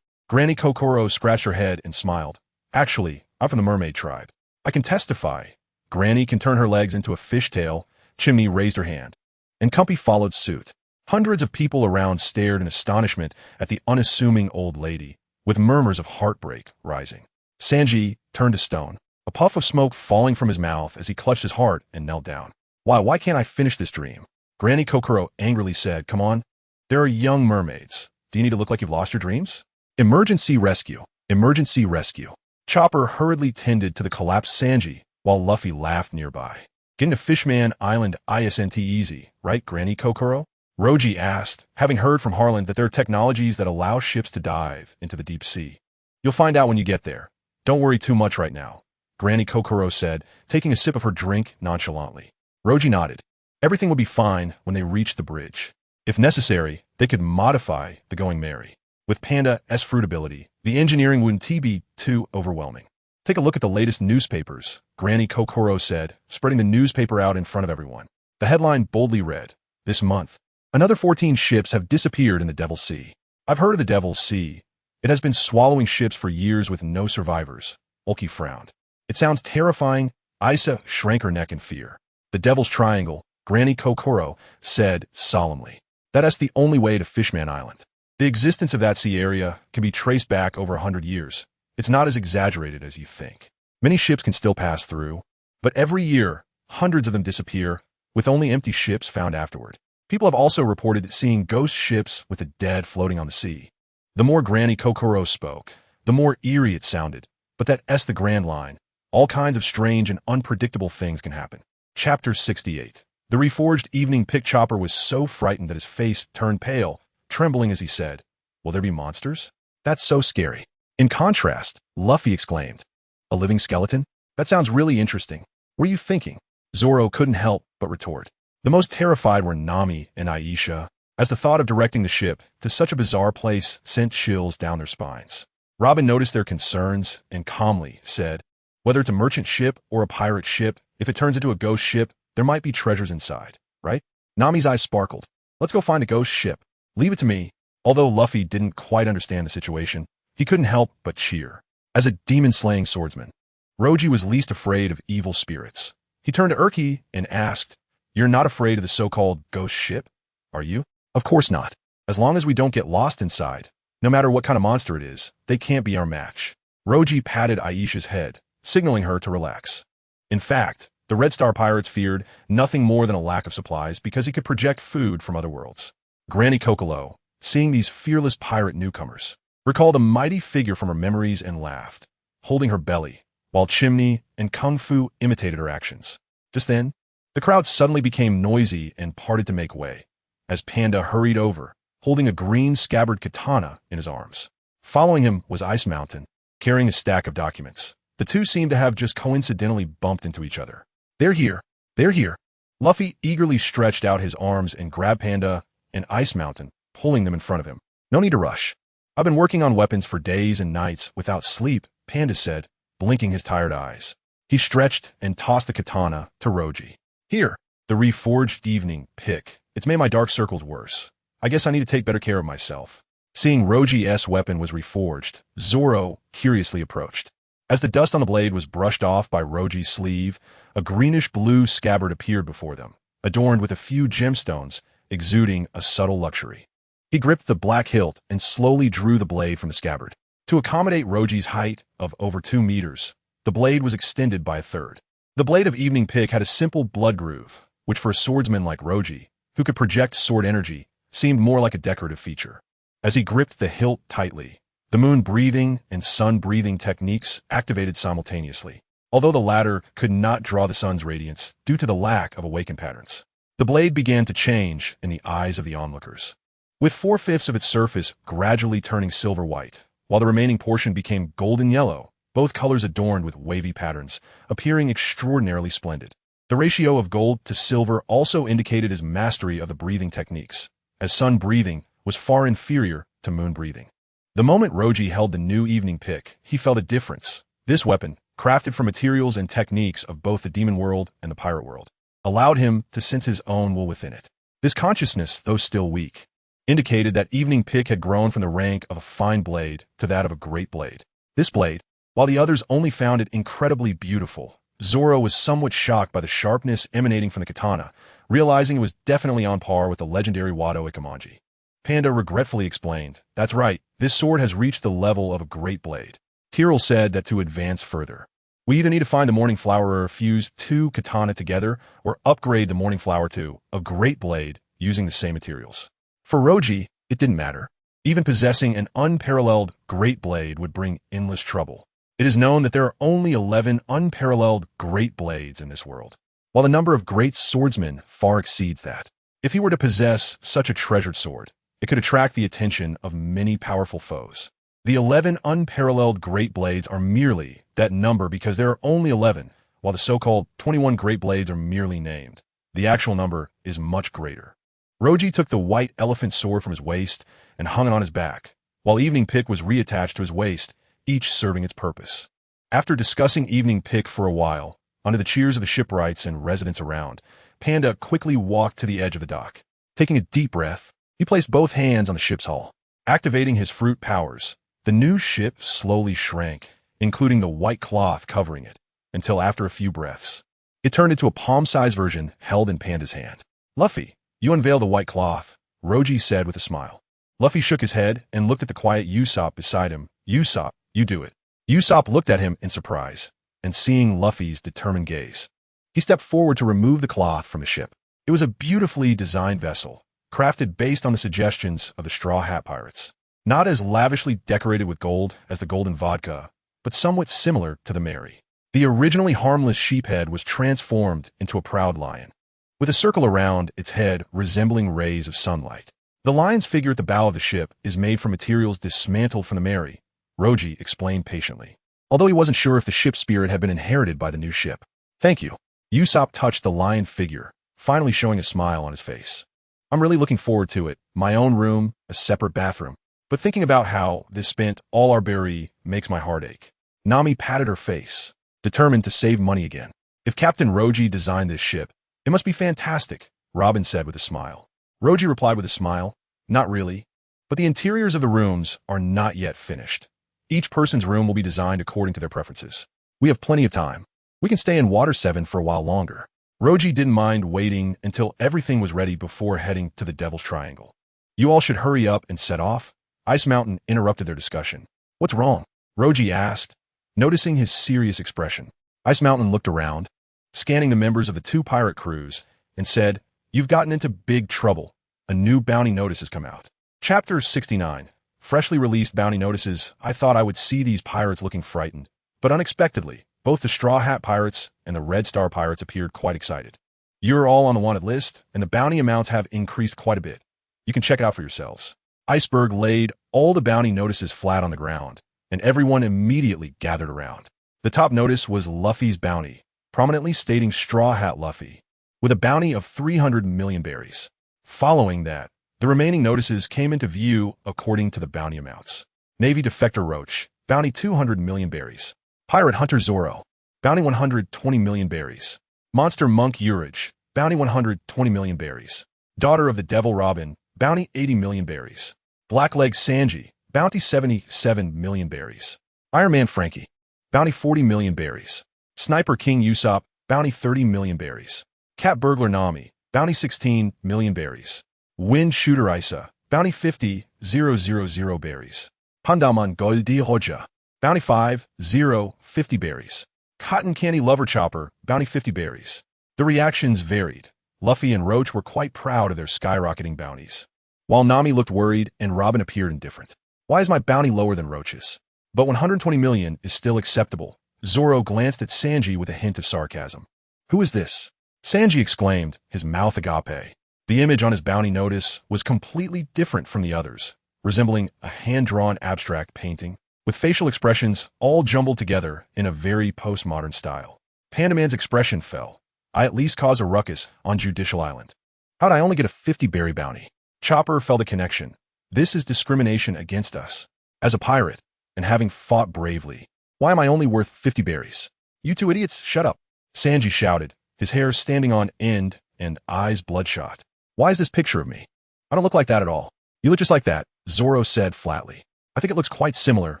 Granny Kokoro scratched her head and smiled. Actually, I'm from the mermaid tribe. I can testify. Granny can turn her legs into a fishtail. Chimney raised her hand. And Kumpy followed suit. Hundreds of people around stared in astonishment at the unassuming old lady, with murmurs of heartbreak rising. Sanji turned to stone, a puff of smoke falling from his mouth as he clutched his heart and knelt down. Why can't I finish this dream? Granny Kokoro angrily said, come on. There are young mermaids. Do you need to look like you've lost your dreams? Emergency rescue. Emergency rescue. Chopper hurriedly tended to the collapsed Sanji, while Luffy laughed nearby. Getting to Fishman Island isn't easy, right, Granny Kokoro? Roji asked, having heard from Harlan that there are technologies that allow ships to dive into the deep sea. You'll find out when you get there. Don't worry too much right now, Granny Kokoro said, taking a sip of her drink nonchalantly. Roji nodded. Everything would be fine when they reached the bridge. If necessary, they could modify the Going Merry. With Panda's fruit ability, the engineering wouldn't be too overwhelming. Take a look at the latest newspapers, Granny Kokoro said, spreading the newspaper out in front of everyone. The headline boldly read, this month, another 14 ships have disappeared in the Devil's Sea. I've heard of the Devil's Sea. It has been swallowing ships for years with no survivors. Ulki frowned. It sounds terrifying. Isa shrank her neck in fear. The Devil's Triangle, Granny Kokoro said solemnly. That's the only way to Fishman Island. The existence of that sea area can be traced back over 100 years. It's not as exaggerated as you think. Many ships can still pass through, but every year, hundreds of them disappear, with only empty ships found afterward. People have also reported seeing ghost ships with the dead floating on the sea. The more Granny Kokoro spoke, the more eerie it sounded. But that's the Grand Line. All kinds of strange and unpredictable things can happen. Chapter 68. The reforged evening pick Chopper was so frightened that his face turned pale, trembling as he said, will there be monsters? That's so scary. In contrast, Luffy exclaimed, a living skeleton? That sounds really interesting. What are you thinking? Zoro couldn't help but retort. The most terrified were Nami and Aisha, as the thought of directing the ship to such a bizarre place sent chills down their spines. Robin noticed their concerns and calmly said, whether it's a merchant ship or a pirate ship, if it turns into a ghost ship, there might be treasures inside, right? Nami's eyes sparkled. Let's go find a ghost ship. Leave it to me. Although Luffy didn't quite understand the situation, he couldn't help but cheer. As a demon-slaying swordsman, Roji was least afraid of evil spirits. He turned to Urki and asked, you're not afraid of the so-called ghost ship, are you? Of course not. As long as we don't get lost inside, no matter what kind of monster it is, they can't be our match. Roji patted Aisha's head, signaling her to relax. In fact, the Red Star pirates feared nothing more than a lack of supplies because he could project food from other worlds. Granny Kokolo, seeing these fearless pirate newcomers, recalled a mighty figure from her memories and laughed, holding her belly, while Chimney and Kung Fu imitated her actions. Just then, the crowd suddenly became noisy and parted to make way, as Panda hurried over, holding a green scabbard katana in his arms. Following him was Ice Mountain, carrying a stack of documents. The two seemed to have just coincidentally bumped into each other. They're here. They're here. Luffy eagerly stretched out his arms and grabbed Panda and Ice Mountain, pulling them in front of him. No need to rush. I've been working on weapons for days and nights without sleep, Panda said, blinking his tired eyes. He stretched and tossed the katana to Roji. Here, the reforged evening pick. It's made my dark circles worse. I guess I need to take better care of myself. Seeing Roji's weapon was reforged, Zoro curiously approached. As the dust on the blade was brushed off by Roji's sleeve, a greenish-blue scabbard appeared before them, adorned with a few gemstones, exuding a subtle luxury. He gripped the black hilt and slowly drew the blade from the scabbard. To accommodate Roji's height of over 2 meters, the blade was extended by a third. The blade of Evening Pick had a simple blood groove, which for a swordsman like Roji, who could project sword energy, seemed more like a decorative feature. As he gripped the hilt tightly, The moon breathing and sun breathing techniques activated simultaneously, although the latter could not draw the sun's radiance due to the lack of awakened patterns. The blade began to change in the eyes of the onlookers, with 4/5 of its surface gradually turning silver-white, while the remaining portion became golden yellow, both colors adorned with wavy patterns, appearing extraordinarily splendid. The ratio of gold to silver also indicated his mastery of the breathing techniques, as sun breathing was far inferior to moon breathing. The moment Roji held the new evening pick, he felt a difference. This weapon, crafted from materials and techniques of both the demon world and the pirate world, allowed him to sense his own will within it. This consciousness, though still weak, indicated that evening pick had grown from the rank of a fine blade to that of a great blade. This blade, while the others only found it incredibly beautiful, Zoro was somewhat shocked by the sharpness emanating from the katana, realizing it was definitely on par with the legendary Wado Ikemanji. Panda regretfully explained, "That's right, this sword has reached the level of a great blade." Tyrell said that to advance further, we either need to find the Morning Flower or fuse 2 katana together, or upgrade the Morning Flower to a great blade using the same materials. For Roji, it didn't matter. Even possessing an unparalleled great blade would bring endless trouble. It is known that there are only 11 unparalleled great blades in this world, while the number of great swordsmen far exceeds that. If he were to possess such a treasured sword, it could attract the attention of many powerful foes. The 11 unparalleled great blades are merely that number because there are only 11, while the so-called 21 great blades are merely named. The actual number is much greater. Roji took the white elephant sword from his waist and hung it on his back, while Evening Pick was reattached to his waist, each serving its purpose. After discussing Evening Pick for a while, under the cheers of the shipwrights and residents around, Panda quickly walked to the edge of the dock. Taking a deep breath, he placed both hands on the ship's hull. Activating his fruit powers, the new ship slowly shrank, including the white cloth covering it, until after a few breaths, it turned into a palm-sized version held in Panda's hand. "Luffy, you unveil the white cloth," Roji said with a smile. Luffy shook his head and looked at the quiet Usopp beside him. "Usopp, you do it." Usopp looked at him in surprise, and seeing Luffy's determined gaze, he stepped forward to remove the cloth from the ship. It was a beautifully designed vessel, crafted based on the suggestions of the Straw Hat Pirates. Not as lavishly decorated with gold as the Golden Vodka, but somewhat similar to the Mary. The originally harmless sheephead was transformed into a proud lion, with a circle around its head resembling rays of sunlight. The lion's figure at the bow of the ship is made from materials dismantled from the Mary, Roji explained patiently, although he wasn't sure if the ship's spirit had been inherited by the new ship. "Thank you." Usopp touched the lion figure, finally showing a smile on his face. "I'm really looking forward to it. My own room, a separate bathroom. But thinking about how this spent all our berry makes my heart ache." Nami patted her face, determined to save money again. "If Captain Roji designed this ship, it must be fantastic," Robin said with a smile. Roji replied with a smile, "Not really, but the interiors of the rooms are not yet finished. Each person's room will be designed according to their preferences. We have plenty of time. We can stay in Water 7 for a while longer." Roji didn't mind waiting until everything was ready before heading to the Devil's Triangle. "You all should hurry up and set off." Ice Mountain interrupted their discussion. "What's wrong?" Roji asked, noticing his serious expression. Ice Mountain looked around, scanning the members of the 2 pirate crews, and said, "You've gotten into big trouble. A new bounty notice has come out." Chapter 69. Freshly released bounty notices. I thought I would see these pirates looking frightened, but unexpectedly, both the Straw Hat Pirates and the Red Star Pirates appeared quite excited. "You're all on the wanted list, and the bounty amounts have increased quite a bit. You can check it out for yourselves." Iceberg laid all the bounty notices flat on the ground, and everyone immediately gathered around. The top notice was Luffy's bounty, prominently stating Straw Hat Luffy, with a bounty of 300 million berries. Following that, the remaining notices came into view according to the bounty amounts. Navy Defector Roach, bounty 200 million berries. Pirate Hunter Zoro, bounty 120 million berries. Monster Monk Urage, bounty 120 million berries. Daughter of the Devil Robin, bounty 80 million berries. Blackleg Sanji, bounty 77 million berries. Iron Man Frankie, bounty 40 million berries. Sniper King Usopp, bounty 30 million berries. Cat Burglar Nami, bounty 16 million berries. Wind Shooter Isa, bounty 50,000 berries. Pandaman Goldi Hoja, bounty 50 berries. Cotton Candy Lover Chopper, bounty 50 berries. The reactions varied. Luffy and Roach were quite proud of their skyrocketing bounties, while Nami looked worried and Robin appeared indifferent. Why is my bounty lower than Roach's? But 120 million is still acceptable. Zoro glanced at Sanji with a hint of sarcasm. Who is this? Sanji exclaimed, his mouth agape. The image on his bounty notice was completely different from the others, resembling a hand-drawn abstract painting, with facial expressions all jumbled together in a very postmodern style. Panda Man's expression fell. I at least caused a ruckus on Judicial Island. How'd I only get a 50 berry bounty? Chopper felt a connection. This is discrimination against us. As a pirate, and having fought bravely, why am I only worth 50 berries? You two idiots, shut up. Sanji shouted, his hair standing on end and eyes bloodshot. Why is this picture of me? I don't look like that at all. You look just like that, Zoro said flatly. I think it looks quite similar,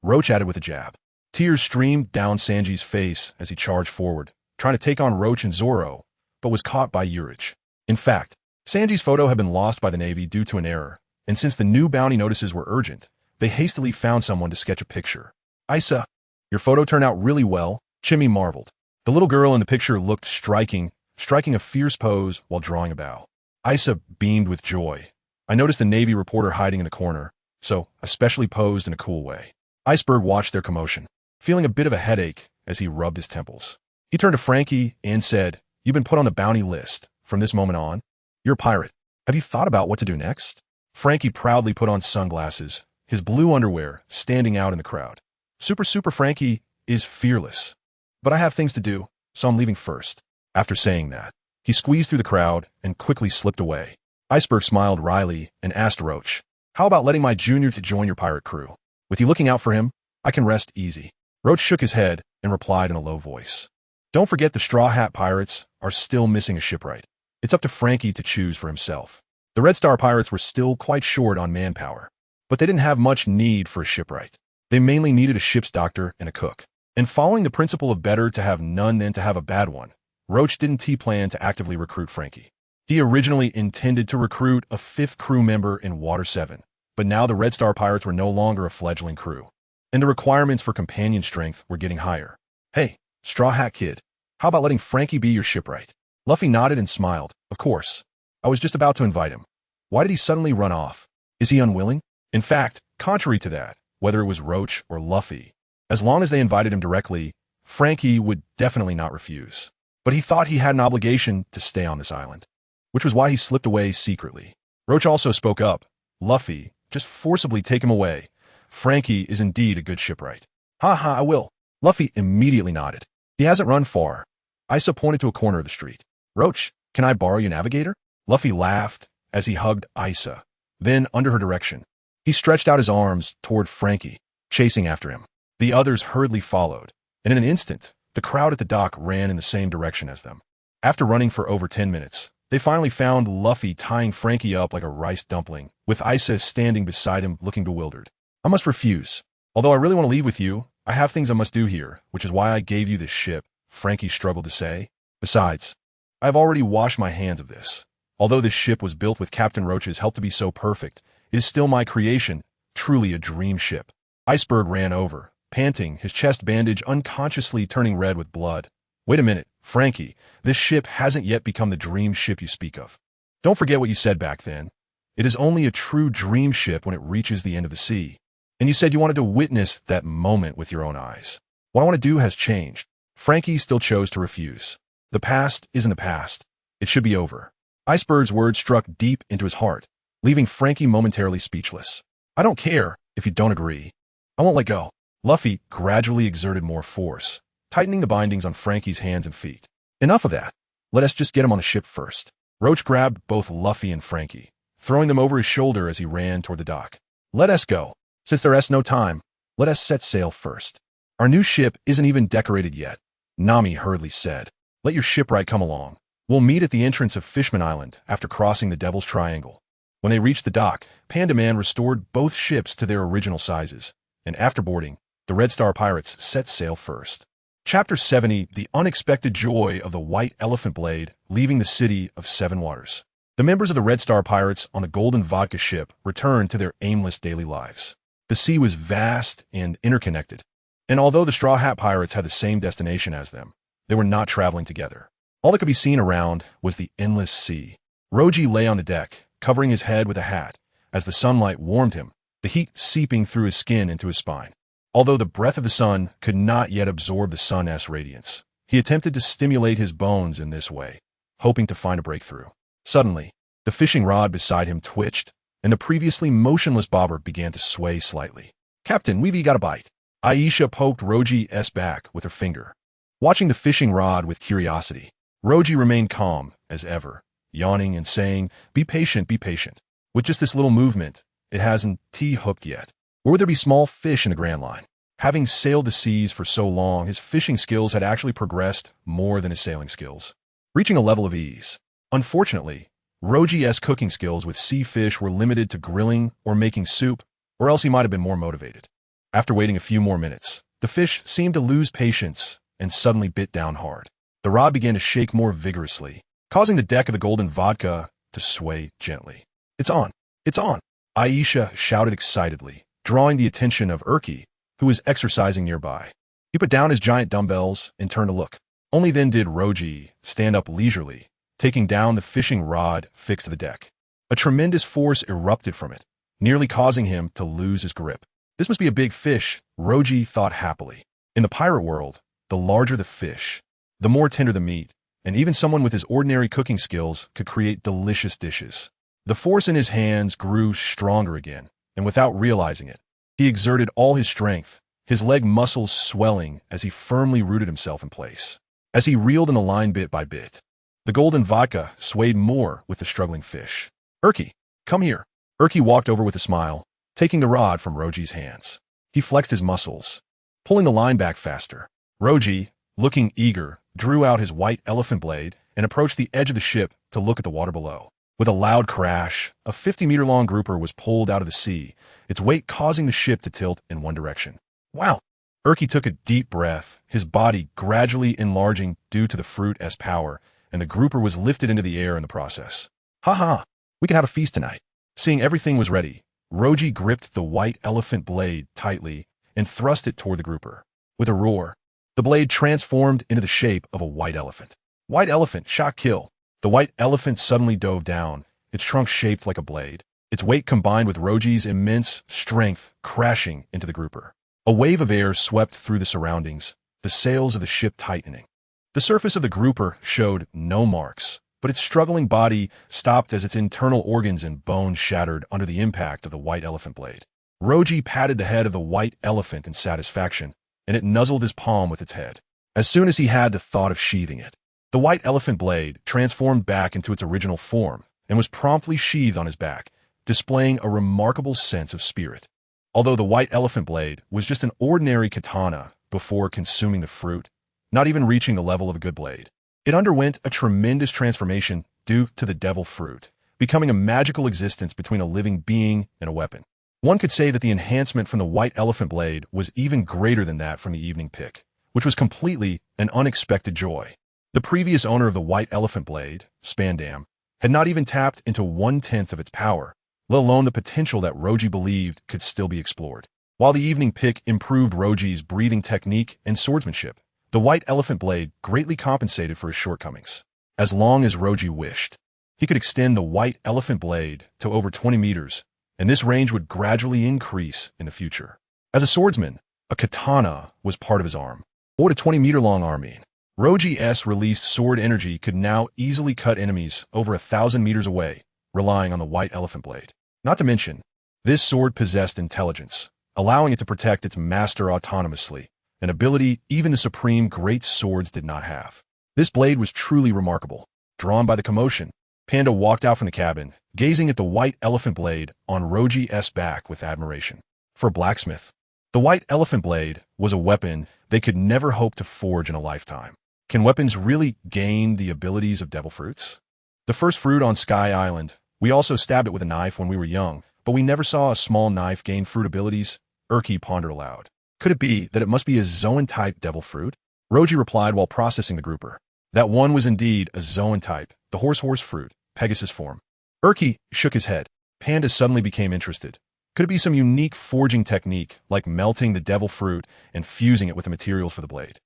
Roach added with a jab. Tears streamed down Sanji's face as he charged forward, trying to take on Roach and Zoro, but was caught by Urich. In fact, Sanji's photo had been lost by the Navy due to an error, and since the new bounty notices were urgent, they hastily found someone to sketch a picture. Isa, your photo turned out really well, Chimmy marveled. The little girl in the picture looked striking a fierce pose while drawing a bow. Isa beamed with joy. I noticed the Navy reporter hiding in the corner, so I specially posed in a cool way. Iceberg watched their commotion, feeling a bit of a headache as he rubbed his temples. He turned to Frankie and said, You've been put on the bounty list from this moment on. You're a pirate. Have you thought about what to do next? Frankie proudly put on sunglasses, his blue underwear standing out in the crowd. Super Frankie is fearless. But I have things to do, so I'm leaving first. After saying that, he squeezed through the crowd and quickly slipped away. Iceberg smiled wryly and asked Roach, How about letting my junior to join your pirate crew? With you looking out for him, I can rest easy. Roach shook his head and replied in a low voice. Don't forget the Straw Hat Pirates are still missing a shipwright. It's up to Frankie to choose for himself. The Red Star Pirates were still quite short on manpower, but they didn't have much need for a shipwright. They mainly needed a ship's doctor and a cook. And following the principle of better to have none than to have a bad one, Roach didn't plan to actively recruit Frankie. He originally intended to recruit a 5th crew member in Water 7, but now the Red Star Pirates were no longer a fledgling crew, and the requirements for companion strength were getting higher. Hey, Straw Hat Kid, how about letting Frankie be your shipwright? Luffy nodded and smiled. Of course. I was just about to invite him. Why did he suddenly run off? Is he unwilling? In fact, contrary to that, whether it was Roach or Luffy, as long as they invited him directly, Frankie would definitely not refuse. But he thought he had an obligation to stay on this island, which was why he slipped away secretly. Roach also spoke up. Luffy, just forcibly take him away. Frankie is indeed a good shipwright. Ha, I will. Luffy immediately nodded. He hasn't run far. Isa pointed to a corner of the street. Roach, can I borrow your navigator? Luffy laughed as he hugged Isa. Then, under her direction, he stretched out his arms toward Frankie, chasing after him. The others hurriedly followed, and in an instant, the crowd at the dock ran in the same direction as them. After running for over 10 minutes, they finally found Luffy tying Frankie up like a rice dumpling, with Isa standing beside him looking bewildered. I must refuse. Although I really want to leave with you, I have things I must do here, which is why I gave you this ship, Frankie struggled to say. Besides, I have already washed my hands of this. Although this ship was built with Captain Roach's help to be so perfect, it is still my creation, truly a dream ship. Iceberg ran over, panting, his chest bandage unconsciously turning red with blood. Wait a minute, Frankie, this ship hasn't yet become the dream ship you speak of. Don't forget what you said back then. It is only a true dream ship when it reaches the end of the sea. And you said you wanted to witness that moment with your own eyes. What I want to do has changed. Frankie still chose to refuse. The past isn't the past. It should be over. Iceberg's words struck deep into his heart, leaving Frankie momentarily speechless. I don't care if you don't agree. I won't let go. Luffy gradually exerted more force, tightening the bindings on Frankie's hands and feet. Enough of that. Let us just get him on the ship first. Roach grabbed both Luffy and Frankie, throwing them over his shoulder as he ran toward the dock. Let us go. Since there is no time, let us set sail first. Our new ship isn't even decorated yet, Nami hurriedly said. Let your shipwright come along. We'll meet at the entrance of Fishman Island after crossing the Devil's Triangle. When they reached the dock, Panda Man restored both ships to their original sizes, and after boarding, the Red Star Pirates set sail first. Chapter 70, The Unexpected Joy of the White Elephant Blade Leaving the City of Seven Waters. The members of the Red Star Pirates on the Golden Vodka ship returned to their aimless daily lives. The sea was vast and interconnected, and although the Straw Hat Pirates had the same destination as them, they were not traveling together. All that could be seen around was the endless sea. Roji lay on the deck, covering his head with a hat, as the sunlight warmed him, the heat seeping through his skin into his spine. Although the breath of the sun could not yet absorb the sun's radiance, he attempted to stimulate his bones in this way, hoping to find a breakthrough. Suddenly, the fishing rod beside him twitched, and the previously motionless bobber began to sway slightly. "Captain, we've got a bite." Aisha poked Roji's back with her finger. Watching the fishing rod with curiosity, Roji remained calm as ever, yawning and saying, be patient, be patient. With just this little movement, it hasn't hooked yet. Or would there be small fish in the Grand Line? Having sailed the seas for so long, his fishing skills had actually progressed more than his sailing skills, reaching a level of ease. Unfortunately, Roji's cooking skills with sea fish were limited to grilling or making soup, or else he might have been more motivated. After waiting a few more minutes, the fish seemed to lose patience and suddenly bit down hard. The rod began to shake more vigorously, causing the deck of the golden vodka to sway gently. "It's on! It's on!" Aisha shouted excitedly, drawing the attention of Urki, who was exercising nearby. He put down his giant dumbbells and turned to look. Only then did Roji stand up leisurely, taking down the fishing rod fixed to the deck. A tremendous force erupted from it, nearly causing him to lose his grip. This must be a big fish, Roji thought happily. In the pirate world, the larger the fish, the more tender the meat, and even someone with his ordinary cooking skills could create delicious dishes. The force in his hands grew stronger again, and without realizing it, he exerted all his strength, his leg muscles swelling as he firmly rooted himself in place. As he reeled in the line bit by bit, the golden vodka swayed more with the struggling fish. "Urki, come here." Urki walked over with a smile, taking the rod from Roji's hands. He flexed his muscles, pulling the line back faster. Roji, looking eager, drew out his white elephant blade and approached the edge of the ship to look at the water below. With a loud crash, a 50-meter-long grouper was pulled out of the sea, its weight causing the ship to tilt in one direction. "Wow!" Urki took a deep breath, his body gradually enlarging due to the fruit's power, and the grouper was lifted into the air in the process. "Ha ha! We can have a feast tonight." Seeing everything was ready, Roji gripped the white elephant blade tightly and thrust it toward the grouper. With a roar, the blade transformed into the shape of a white elephant. "White elephant, shot kill." The white elephant suddenly dove down, its trunk shaped like a blade, its weight combined with Roji's immense strength crashing into the grouper. A wave of air swept through the surroundings, the sails of the ship tightening. The surface of the grouper showed no marks, but its struggling body stopped as its internal organs and bones shattered under the impact of the white elephant blade. Roji patted the head of the white elephant in satisfaction, and it nuzzled his palm with its head. As soon as he had the thought of sheathing it, the white elephant blade transformed back into its original form and was promptly sheathed on his back, displaying a remarkable sense of spirit. Although the white elephant blade was just an ordinary katana before consuming the fruit, not even reaching the level of a good blade, it underwent a tremendous transformation due to the devil fruit, becoming a magical existence between a living being and a weapon. One could say that the enhancement from the white elephant blade was even greater than that from the evening pick, which was completely an unexpected joy. The previous owner of the white elephant blade, Spandam, had not even tapped into 1/10 of its power, let alone the potential that Roji believed could still be explored. While the evening pick improved Roji's breathing technique and swordsmanship, the white elephant blade greatly compensated for his shortcomings. As long as Roji wished, he could extend the white elephant blade to over 20 meters, and this range would gradually increase in the future. As a swordsman, a katana was part of his arm. What would a 20-meter-long arm mean? Roji's released sword energy could now easily cut enemies over 1,000 meters away, relying on the white elephant blade. Not to mention, this sword possessed intelligence, allowing it to protect its master autonomously, an ability even the supreme great swords did not have. This blade was truly remarkable. Drawn by the commotion, Panda walked out from the cabin, gazing at the white elephant blade on Roji's back with admiration. For a blacksmith, the white elephant blade was a weapon they could never hope to forge in a lifetime. Can weapons really gain the abilities of devil fruits? The first fruit on Sky Island, we also stabbed it with a knife when we were young, but we never saw a small knife gain fruit abilities, Urki pondered aloud. Could it be that it must be a Zoan-type devil fruit? Roji replied while processing the grouper. That one was indeed a Zoan-type, the horse fruit, Pegasus form. Urki shook his head. Panda suddenly became interested. Could it be some unique forging technique, like melting the devil fruit and fusing it with the materials for the blade?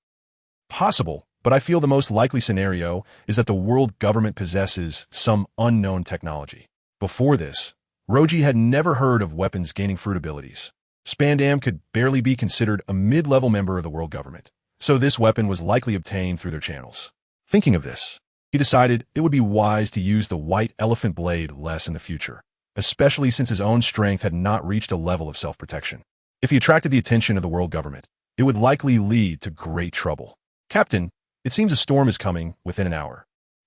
Possible, but I feel the most likely scenario is that the world government possesses some unknown technology. Before this, Roji had never heard of weapons gaining fruit abilities. Spandam could barely be considered a mid-level member of the world government, so this weapon was likely obtained through their channels. Thinking of this, he decided it would be wise to use the white elephant blade less in the future, especially since his own strength had not reached a level of self-protection. If he attracted the attention of the world government, it would likely lead to great trouble. Captain, it seems a storm is coming within an hour.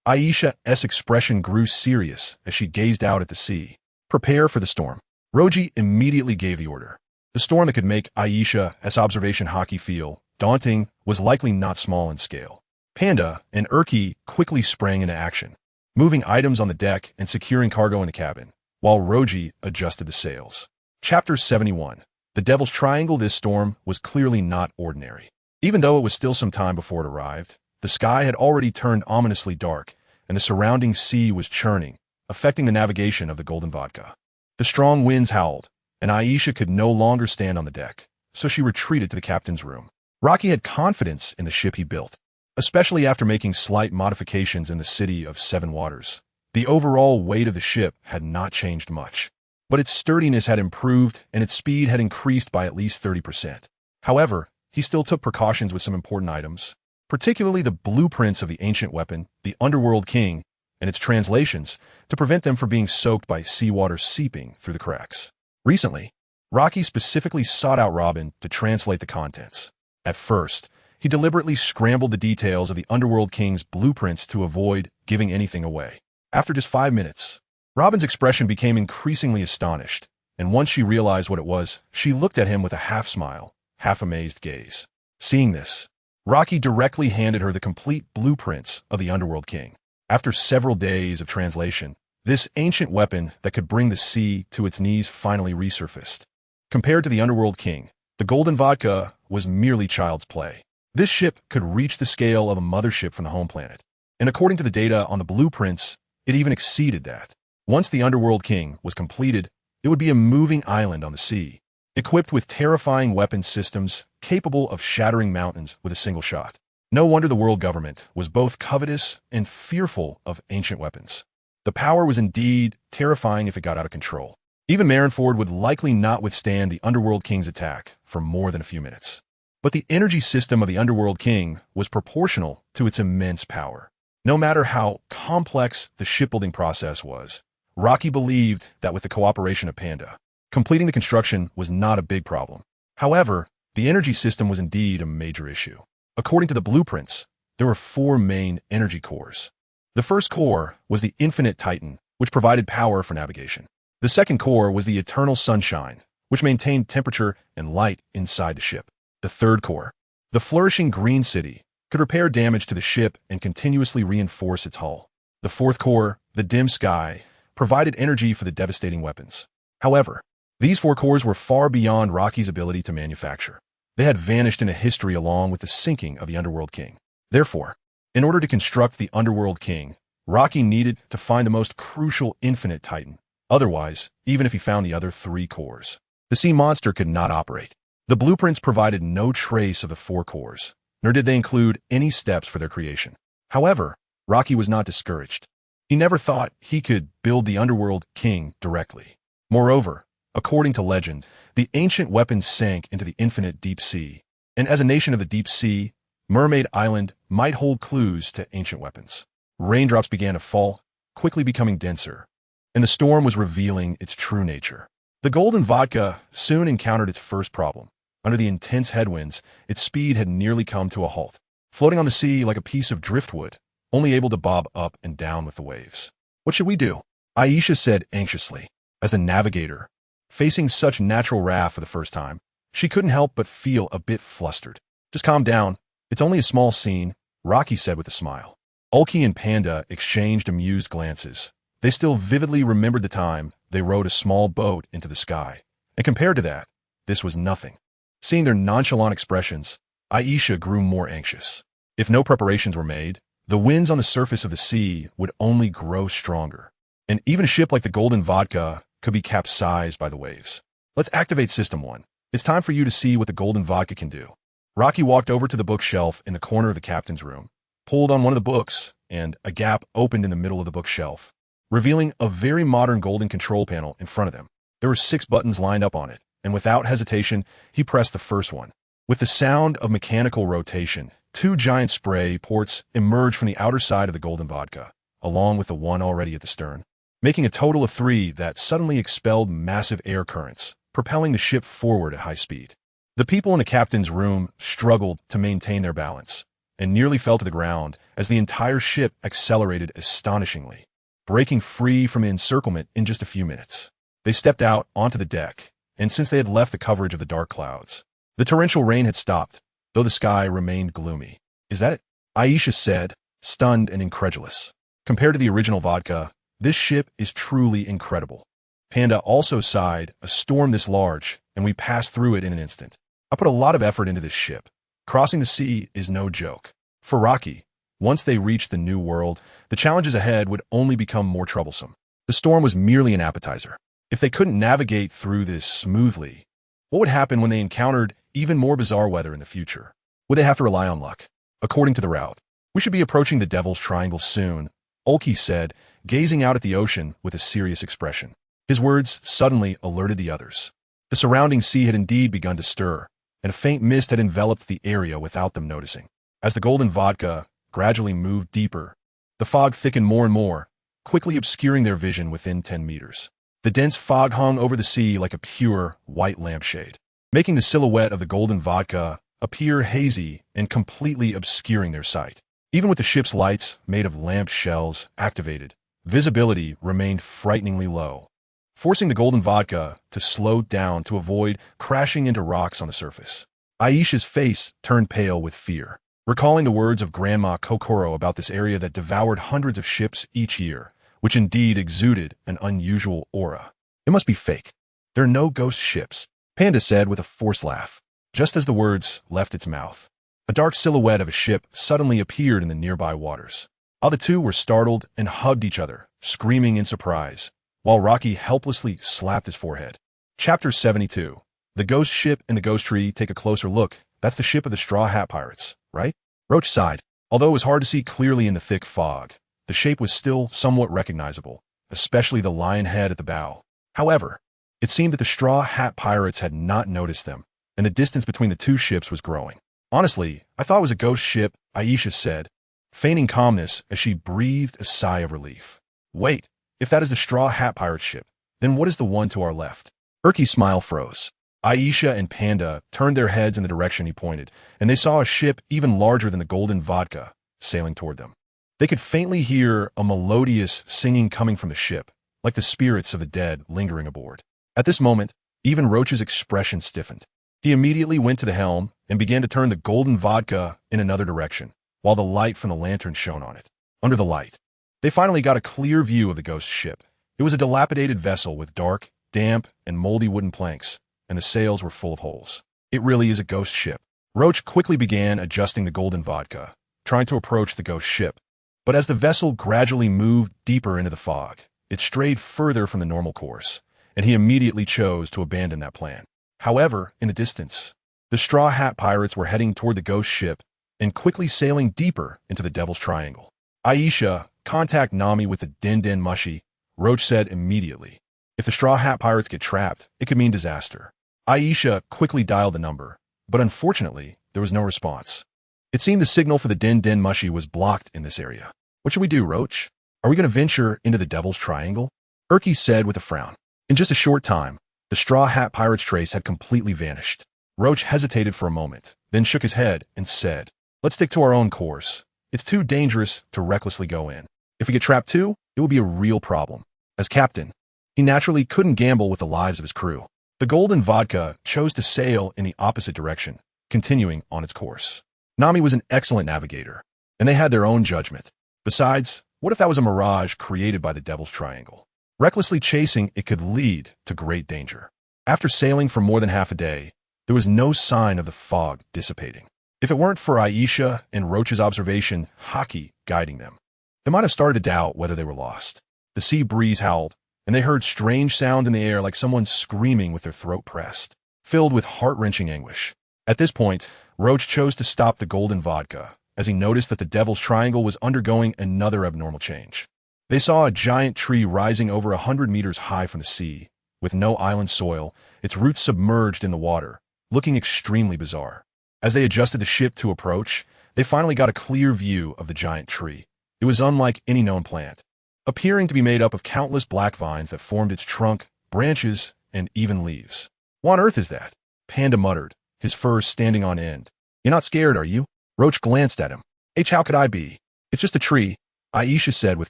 Aisha's expression grew serious as she gazed out at the sea. Prepare for the storm. Roji immediately gave the order. The storm that could make Aisha's observation hockey feel daunting was likely not small in scale. Panda and Urki quickly sprang into action, moving items on the deck and securing cargo in the cabin, while Roji adjusted the sails. Chapter 71. The Devil's Triangle. This storm was clearly not ordinary. Even though it was still some time before it arrived, the sky had already turned ominously dark, and the surrounding sea was churning, affecting the navigation of the Golden Vodka. The strong winds howled, and Aisha could no longer stand on the deck, so she retreated to the captain's room. Rocky had confidence in the ship he built, especially after making slight modifications in the City of Seven Waters. The overall weight of the ship had not changed much, but its sturdiness had improved and its speed had increased by at least 30%. However, he still took precautions with some important items, particularly the blueprints of the ancient weapon, the Underworld King, and its translations, to prevent them from being soaked by seawater seeping through the cracks. Recently, Rocky specifically sought out Robin to translate the contents. At first, he deliberately scrambled the details of the Underworld King's blueprints to avoid giving anything away. After just 5 minutes, Robin's expression became increasingly astonished, and once she realized what it was, she looked at him with a half-smile, half-amazed gaze. Seeing this, Rocky directly handed her the complete blueprints of the Underworld King. After several days of translation, this ancient weapon that could bring the sea to its knees finally resurfaced. Compared to the Underworld King, the Golden Vodka was merely child's play. This ship could reach the scale of a mothership from the home planet, and according to the data on the blueprints, it even exceeded that. Once the Underworld King was completed, it would be a moving island on the sea, equipped with terrifying weapon systems capable of shattering mountains with a single shot. No wonder the world government was both covetous and fearful of ancient weapons. The power was indeed terrifying if it got out of control. Even Marineford would likely not withstand the Underworld King's attack for more than a few minutes. But the energy system of the Underworld King was proportional to its immense power. No matter how complex the shipbuilding process was, Rocky believed that with the cooperation of Panda, completing the construction was not a big problem. However, the energy system was indeed a major issue. According to the blueprints, there were 4 main energy cores. The first core was the Infinite Titan, which provided power for navigation. The second core was the Eternal Sunshine, which maintained temperature and light inside the ship. The third core, the Flourishing Green City, could repair damage to the ship and continuously reinforce its hull. The fourth core, the Dim Sky, provided energy for the devastating weapons. However, these 4 cores were far beyond Rocky's ability to manufacture. They had vanished into history along with the sinking of the Underworld King. Therefore, in order to construct the Underworld King, Rocky needed to find the most crucial Infinite Titan. Otherwise, even if he found the other 3 cores, the sea monster could not operate. The blueprints provided no trace of the 4 cores, nor did they include any steps for their creation. However, Rocky was not discouraged. He never thought he could build the Underworld King directly. Moreover, according to legend, the ancient weapon sank into the infinite deep sea, and as a nation of the deep sea, Mermaid Island might hold clues to ancient weapons. Raindrops began to fall, quickly becoming denser, and the storm was revealing its true nature. The Golden Vodka soon encountered its first problem. Under the intense headwinds, its speed had nearly come to a halt, floating on the sea like a piece of driftwood, only able to bob up and down with the waves. "What should we do?" Aisha said anxiously. As the navigator, facing such natural wrath for the first time, she couldn't help but feel a bit flustered. "Just calm down. It's only a small scene," Rocky said with a smile. Ulki and Panda exchanged amused glances. They still vividly remembered the time they rowed a small boat into the sky, and compared to that, this was nothing. Seeing their nonchalant expressions, Aisha grew more anxious. If no preparations were made, the winds on the surface of the sea would only grow stronger, and even a ship like the Golden Vodka could be capsized by the waves. "Let's activate System 1. It's time for you to see what the Golden Vodka can do." Rocky walked over to the bookshelf in the corner of the captain's room, pulled on one of the books, and a gap opened in the middle of the bookshelf. revealing a very modern golden control panel in front of them. There were 6 buttons lined up on it, and without hesitation, he pressed the first one. With the sound of mechanical rotation, 2 giant spray ports emerged from the outer side of the golden vodka, along with the one already at the stern, making a total of 3 that suddenly expelled massive air currents, propelling the ship forward at high speed. The people in the captain's room struggled to maintain their balance, and nearly fell to the ground as the entire ship accelerated astonishingly, breaking free from encirclement in just a few minutes. They stepped out onto the deck, and since they had left the coverage of the dark clouds, the torrential rain had stopped, though the sky remained gloomy. "Is that it?" Aisha said, stunned and incredulous. Compared to the original vodka, this ship is truly incredible. Panda also sighed, "A storm this large, and we passed through it in an instant. I put a lot of effort into this ship. Crossing the sea is no joke." For Rocky, once they reached the new world, the challenges ahead would only become more troublesome. The storm was merely an appetizer. If they couldn't navigate through this smoothly, what would happen when they encountered even more bizarre weather in the future? Would they have to rely on luck? According to the route, "We should be approaching the Devil's Triangle soon," Ulki said, gazing out at the ocean with a serious expression. His words suddenly alerted the others. The surrounding sea had indeed begun to stir, and a faint mist had enveloped the area without them noticing. As the golden vodka gradually moved deeper, the fog thickened more and more, quickly obscuring their vision within 10 meters. The dense fog hung over the sea like a pure, white lampshade, making the silhouette of the golden vodka appear hazy and completely obscuring their sight. Even with the ship's lights, made of lamp shells, activated, visibility remained frighteningly low, forcing the golden vodka to slow down to avoid crashing into rocks on the surface. Aisha's face turned pale with fear, recalling the words of Grandma Kokoro about this area that devoured hundreds of ships each year, which indeed exuded an unusual aura. "It must be fake. There are no ghost ships," Panda said with a forced laugh. Just as the words left its mouth, a dark silhouette of a ship suddenly appeared in the nearby waters. All the two were startled and hugged each other, screaming in surprise, while Rocky helplessly slapped his forehead. Chapter 72. The Ghost Ship and the Ghost Tree take a closer look. "That's the ship of the Straw Hat Pirates, right?" Roach sighed. Although it was hard to see clearly in the thick fog, the shape was still somewhat recognizable, especially the lion head at the bow. However, it seemed that the Straw Hat Pirates had not noticed them, and the distance between the two ships was growing. "Honestly, I thought it was a ghost ship," Aisha said, feigning calmness as she breathed a sigh of relief. "Wait, if that is the Straw Hat Pirate ship, then what is the one to our left?" Urki's smile froze. Aisha and Panda turned their heads in the direction he pointed, and they saw a ship even larger than the golden vodka sailing toward them. They could faintly hear a melodious singing coming from the ship, like the spirits of the dead lingering aboard. At this moment, even Roach's expression stiffened. He immediately went to the helm and began to turn the golden vodka in another direction, while the light from the lantern shone on it. Under the light, they finally got a clear view of the ghost ship. It was a dilapidated vessel with dark, damp, and moldy wooden planks, and the sails were full of holes. "It really is a ghost ship." Roach quickly began adjusting the golden vodka, trying to approach the ghost ship. But as the vessel gradually moved deeper into the fog, it strayed further from the normal course, and he immediately chose to abandon that plan. However, in the distance, the Straw Hat Pirates were heading toward the ghost ship and quickly sailing deeper into the Devil's Triangle. "Aisha, contact Nami with the Din Din Mushi," Roach said immediately. "If the Straw Hat Pirates get trapped, it could mean disaster." Aisha quickly dialed the number, but unfortunately, there was no response. It seemed the signal for the Din Din Mushi was blocked in this area. "What should we do, Roach? Are we going to venture into the Devil's Triangle?" Urki said with a frown. In just a short time, the Straw Hat Pirate's trace had completely vanished. Roach hesitated for a moment, then shook his head and said, "Let's stick to our own course. It's too dangerous to recklessly go in. If we get trapped too, it will be a real problem." As captain, he naturally couldn't gamble with the lives of his crew. The golden vodka chose to sail in the opposite direction, continuing on its course. Nami was an excellent navigator, and they had their own judgment. Besides, what if that was a mirage created by the Devil's Triangle? Recklessly chasing it could lead to great danger. After sailing for more than half a day, there was no sign of the fog dissipating. If it weren't for Aisha and Roach's observation, Haki guiding them, they might have started to doubt whether they were lost. The sea breeze howled, and they heard strange sounds in the air like someone screaming with their throat pressed, filled with heart-wrenching anguish. At this point, Roach chose to stop the golden vodka, as he noticed that the Devil's Triangle was undergoing another abnormal change. They saw a giant tree rising over 100 meters high from the sea, with no island soil, its roots submerged in the water, looking extremely bizarre. As they adjusted the ship to approach, they finally got a clear view of the giant tree. It was unlike any known plant, appearing to be made up of countless black vines that formed its trunk, branches, and even leaves. "What on earth is that?" Panda muttered, his fur standing on end. "You're not scared, are you?" Roach glanced at him. "How could I be? It's just a tree," Aisha said with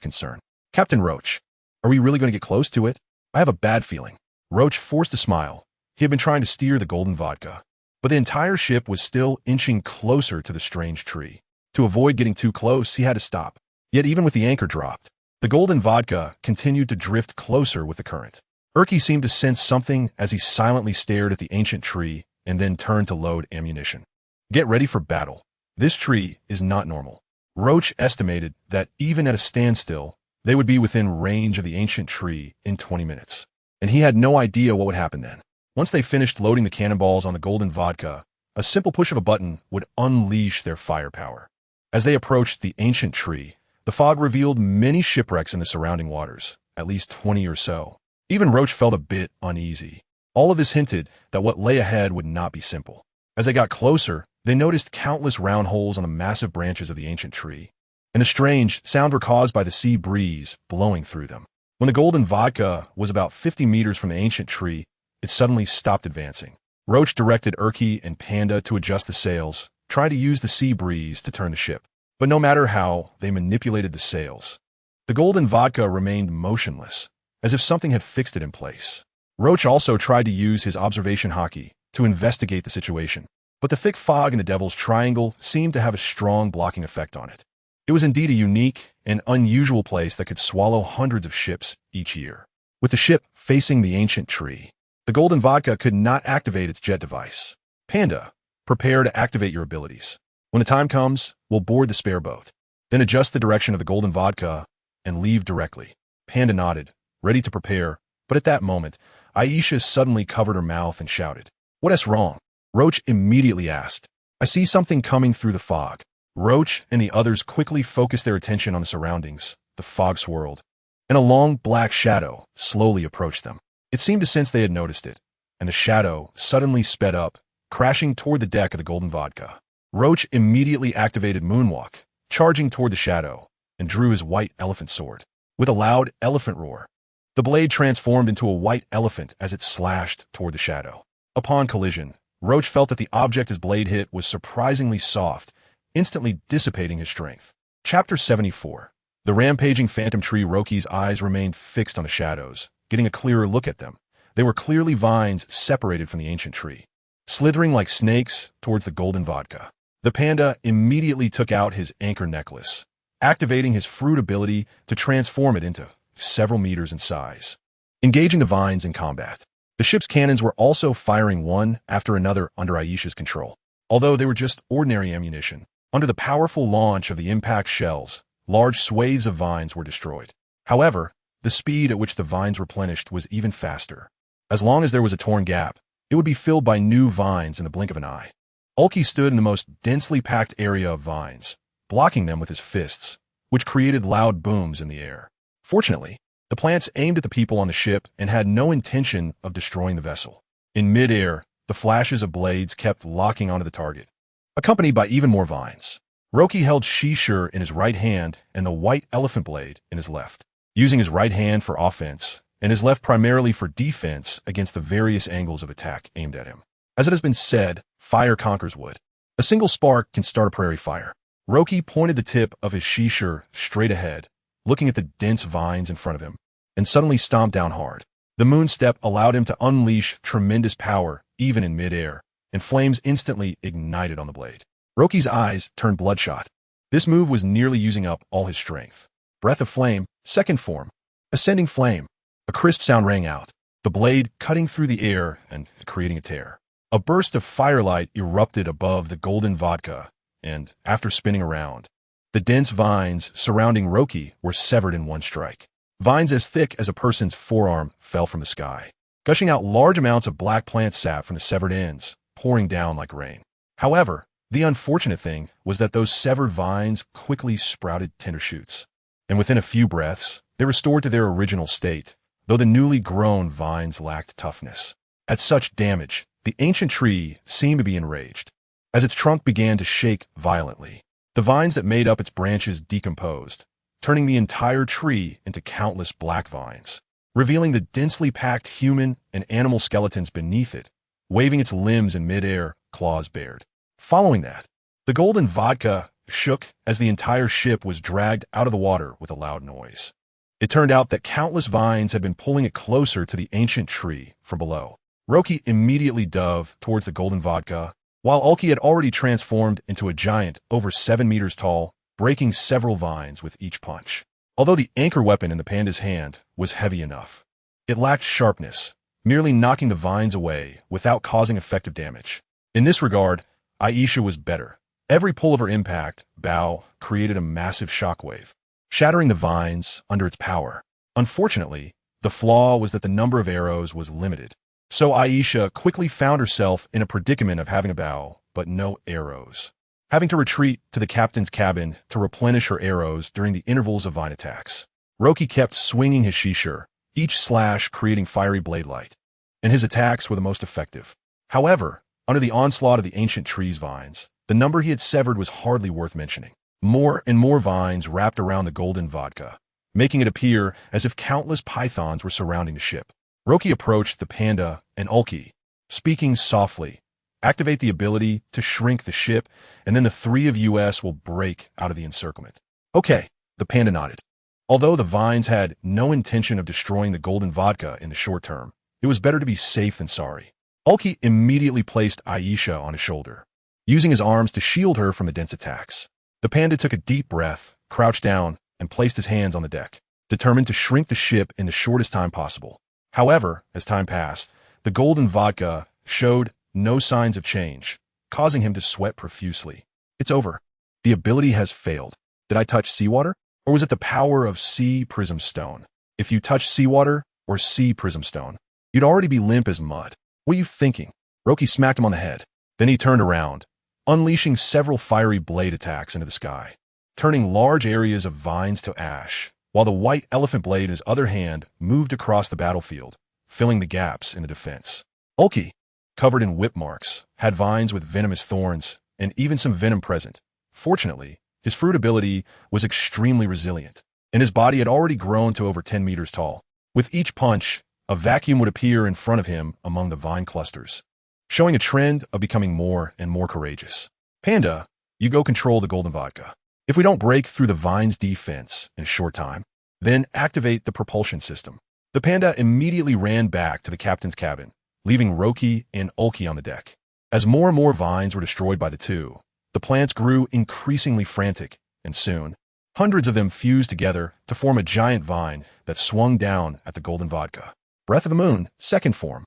concern. "Captain Roach, are we really going to get close to it? I have a bad feeling." Roach forced a smile. He had been trying to steer the golden vodka, but the entire ship was still inching closer to the strange tree. To avoid getting too close, he had to stop. Yet even with the anchor dropped, the golden vodka continued to drift closer with the current. Urki seemed to sense something as he silently stared at the ancient tree and then turned to load ammunition. "Get ready for battle. This tree is not normal." Roach estimated that even at a standstill, they would be within range of the ancient tree in 20 minutes. And he had no idea what would happen then. Once they finished loading the cannonballs on the golden vodka, a simple push of a button would unleash their firepower. As they approached the ancient tree, the fog revealed many shipwrecks in the surrounding waters, at least 20 or so. Even Roach felt a bit uneasy. All of this hinted that what lay ahead would not be simple. As they got closer, they noticed countless round holes on the massive branches of the ancient tree, and the strange sound were caused by the sea breeze blowing through them. When the golden vodka was about 50 meters from the ancient tree, it suddenly stopped advancing. Roach directed Urki and Panda to adjust the sails, trying to use the sea breeze to turn the ship. But no matter how they manipulated the sails, the golden vodka remained motionless, as if something had fixed it in place. Roach also tried to use his observation hockey to investigate the situation, but the thick fog in the Devil's Triangle seemed to have a strong blocking effect on it. It was indeed a unique and unusual place that could swallow hundreds of ships each year. With the ship facing the ancient tree, the golden vodka could not activate its jet device. "Panda, prepare to activate your abilities. When the time comes, we'll board the spare boat. Then adjust the direction of the golden vodka and leave directly." Panda nodded, ready to prepare, but at that moment, Aisha suddenly covered her mouth and shouted, "What's wrong?" Roach immediately asked, "I see something coming through the fog." Roach and the others quickly focused their attention on the surroundings. The fog swirled, and a long black shadow slowly approached them. It seemed to sense they had noticed it, and the shadow suddenly sped up, crashing toward the deck of the golden vodka. Roach immediately activated Moonwalk, charging toward the shadow, and drew his white elephant sword. With a loud elephant roar, the blade transformed into a white elephant as it slashed toward the shadow. Upon collision, Roach felt that the object his blade hit was surprisingly soft, instantly dissipating his strength. Chapter 74. The rampaging phantom tree. Roki's eyes remained fixed on the shadows, getting a clearer look at them. They were clearly vines separated from the ancient tree, slithering like snakes towards the golden vodka. The panda immediately took out his anchor necklace, activating his fruit ability to transform it into several meters in size, engaging the vines in combat. The ship's cannons were also firing one after another under Aisha's control. Although they were just ordinary ammunition, under the powerful launch of the impact shells, large swathes of vines were destroyed. However, the speed at which the vines replenished was even faster. As long as there was a torn gap, it would be filled by new vines in the blink of an eye. Ulki stood in the most densely packed area of vines, blocking them with his fists, which created loud booms in the air. Fortunately, the plants aimed at the people on the ship and had no intention of destroying the vessel. In mid-air, the flashes of blades kept locking onto the target, accompanied by even more vines. Roki held Shishir in his right hand and the white elephant blade in his left, using his right hand for offense and his left primarily for defense against the various angles of attack aimed at him. As it has been said, fire conquers wood. A single spark can start a prairie fire. Roki pointed the tip of his Shishir straight ahead, looking at the dense vines in front of him, and suddenly stomped down hard. The moon step allowed him to unleash tremendous power even in mid-air, and flames instantly ignited on the blade. Roki's eyes turned bloodshot. This move was nearly using up all his strength. Breath of flame, second form, ascending flame. A crisp sound rang out, the blade cutting through the air and creating a tear. A burst of firelight erupted above the golden vodka, and after spinning around, the dense vines surrounding Roki were severed in one strike. Vines as thick as a person's forearm fell from the sky, gushing out large amounts of black plant sap from the severed ends, pouring down like rain. However, the unfortunate thing was that those severed vines quickly sprouted tender shoots. and within a few breaths, they restored to their original state, though the newly grown vines lacked toughness. At such damage, the ancient tree seemed to be enraged. As its trunk began to shake violently, the vines that made up its branches decomposed, turning the entire tree into countless black vines, revealing the densely packed human and animal skeletons beneath it, waving its limbs in midair, claws bared. Following that, the golden vodka shook as the entire ship was dragged out of the water with a loud noise. It turned out that countless vines had been pulling it closer to the ancient tree from below. Roki immediately dove towards the golden vodka, while Ulki had already transformed into a giant over 7 meters tall, breaking several vines with each punch. Although the anchor weapon in the panda's hand was heavy enough, it lacked sharpness, merely knocking the vines away without causing effective damage. In this regard, Aisha was better. Every pull of her impact bow created a massive shockwave, shattering the vines under its power. Unfortunately, the flaw was that the number of arrows was limited, so Aisha quickly found herself in a predicament of having a bow, but no arrows, having to retreat to the captain's cabin to replenish her arrows during the intervals of vine attacks. Roki kept swinging his shishir, each slash creating fiery blade light, and his attacks were the most effective. However, under the onslaught of the ancient tree's vines, the number he had severed was hardly worth mentioning. More and more vines wrapped around the golden vodka, making it appear as if countless pythons were surrounding the ship. Roki approached the panda and Ulki, speaking softly. Activate the ability to shrink the ship, and then the three of us will break out of the encirclement. Okay, the panda nodded. Although the vines had no intention of destroying the golden vodka in the short term, it was better to be safe than sorry. Ulki immediately placed Aisha on his shoulder, using his arms to shield her from the dense attacks. The panda took a deep breath, crouched down, and placed his hands on the deck, determined to shrink the ship in the shortest time possible. However, as time passed, the golden vodka showed no signs of change, causing him to sweat profusely. It's over. The ability has failed. Did I touch seawater? Or was it the power of sea prism stone? If you touch seawater or sea prism stone, you'd already be limp as mud. What are you thinking? Roki smacked him on the head. Then he turned around, unleashing several fiery blade attacks into the sky, turning large areas of vines to ash, while the white elephant blade in his other hand moved across the battlefield, filling the gaps in the defense. Ulki, covered in whip marks, had vines with venomous thorns, and even some venom present. Fortunately, his fruit ability was extremely resilient, and his body had already grown to over 10 meters tall. With each punch, a vacuum would appear in front of him among the vine clusters, showing a trend of becoming more and more courageous. Panda, you go control the golden vodka. If we don't break through the vine's defense in a short time, then activate the propulsion system. The panda immediately ran back to the captain's cabin, leaving Roki and Ulki on the deck. As more and more vines were destroyed by the two, the plants grew increasingly frantic, and soon, hundreds of them fused together to form a giant vine that swung down at the golden vodka. Breath of the Moon, second form.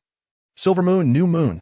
Silver Moon, new moon.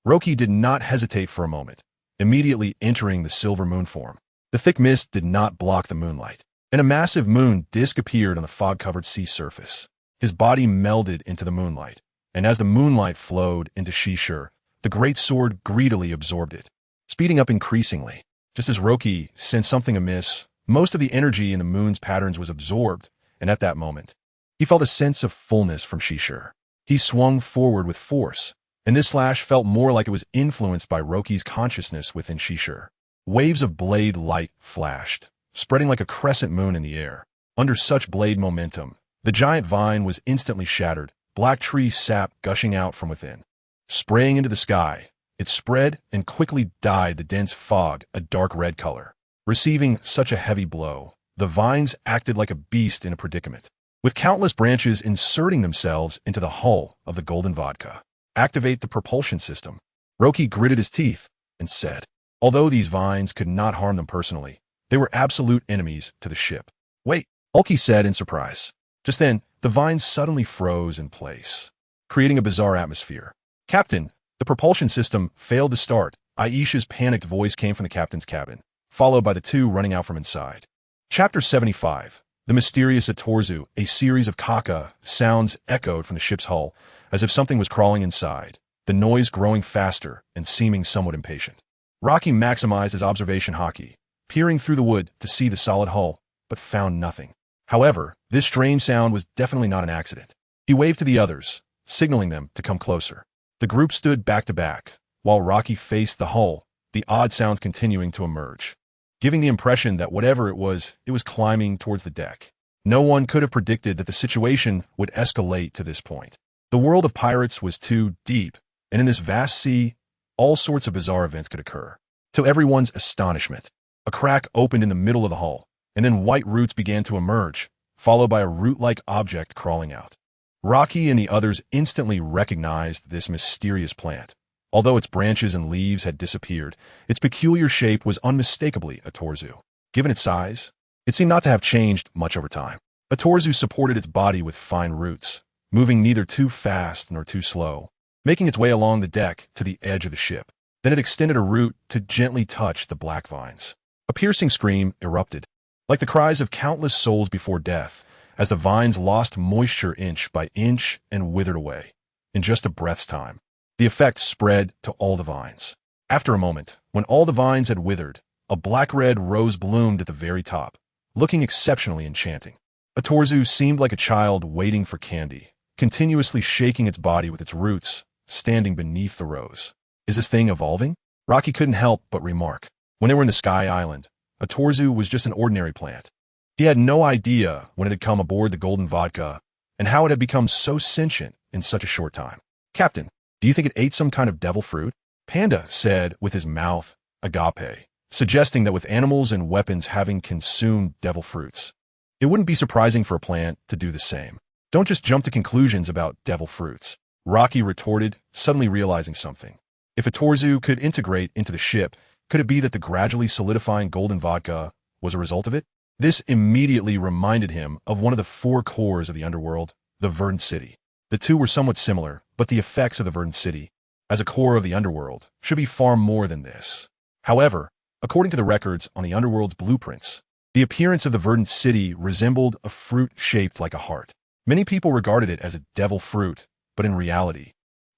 Roki did not hesitate for a moment, immediately entering the silver moon form. The thick mist did not block the moonlight, and a massive moon disk appeared on the fog-covered sea surface. His body melded into the moonlight, and as the moonlight flowed into Shishir, the great sword greedily absorbed it, speeding up increasingly. Just as Roki sensed something amiss, most of the energy in the moon's patterns was absorbed, and at that moment, he felt a sense of fullness from Shishir. He swung forward with force, and this slash felt more like it was influenced by Roki's consciousness within Shishir. Waves of blade light flashed, spreading like a crescent moon in the air. Under such blade momentum, the giant vine was instantly shattered, black tree sap gushing out from within. Spraying into the sky, it spread and quickly dyed the dense fog a dark red color. Receiving such a heavy blow, the vines acted like a beast in a predicament, with countless branches inserting themselves into the hull of the golden vodka. Activate the propulsion system. Roki gritted his teeth and said, although these vines could not harm them personally, they were absolute enemies to the ship. Wait, Ulki said in surprise. Just then, the vines suddenly froze in place, creating a bizarre atmosphere. Captain, the propulsion system failed to start. Aisha's panicked voice came from the captain's cabin, followed by the two running out from inside. Chapter 75. The Mysterious Atorzu. A series of kaka sounds echoed from the ship's hull, as if something was crawling inside, the noise growing faster and seeming somewhat impatient. Rocky maximized his observation haki, peering through the wood to see the solid hull, but found nothing. However, this strange sound was definitely not an accident. He waved to the others, signaling them to come closer. The group stood back to back, while Rocky faced the hull, the odd sounds continuing to emerge, giving the impression that whatever it was climbing towards the deck. No one could have predicted that the situation would escalate to this point. The world of pirates was too deep, and in this vast sea, all sorts of bizarre events could occur. To everyone's astonishment, a crack opened in the middle of the hull, and then white roots began to emerge, followed by a root-like object crawling out. Rocky and the others instantly recognized this mysterious plant. Although its branches and leaves had disappeared, its peculiar shape was unmistakably a torzu. Given its size, it seemed not to have changed much over time. A torzu supported its body with fine roots, moving neither too fast nor too slow, making its way along the deck to the edge of the ship. Then it extended a root to gently touch the black vines. A piercing scream erupted, like the cries of countless souls before death, as the vines lost moisture inch by inch and withered away. In just a breath's time, the effect spread to all the vines. After a moment, when all the vines had withered, a black-red rose bloomed at the very top, looking exceptionally enchanting. A torzu seemed like a child waiting for candy, continuously shaking its body with its roots, standing beneath the rose. Is this thing evolving? Rocky couldn't help but remark. When they were in the Sky Island, a torzu was just an ordinary plant. He had no idea when it had come aboard the Golden Vodka and how it had become so sentient in such a short time. Captain, do you think it ate some kind of devil fruit? Panda said with his mouth agape, suggesting that with animals and weapons having consumed devil fruits, it wouldn't be surprising for a plant to do the same. Don't just jump to conclusions about devil fruits, Rocky retorted, suddenly realizing something. If a torzu could integrate into the ship, could it be that the gradually solidifying Golden Vodka was a result of it? This immediately reminded him of one of the four cores of the underworld, the Verdant City. The two were somewhat similar, but the effects of the Verdant City, as a core of the underworld, should be far more than this. However, according to the records on the underworld's blueprints, the appearance of the Verdant City resembled a fruit shaped like a heart. Many people regarded it as a devil fruit, but in reality,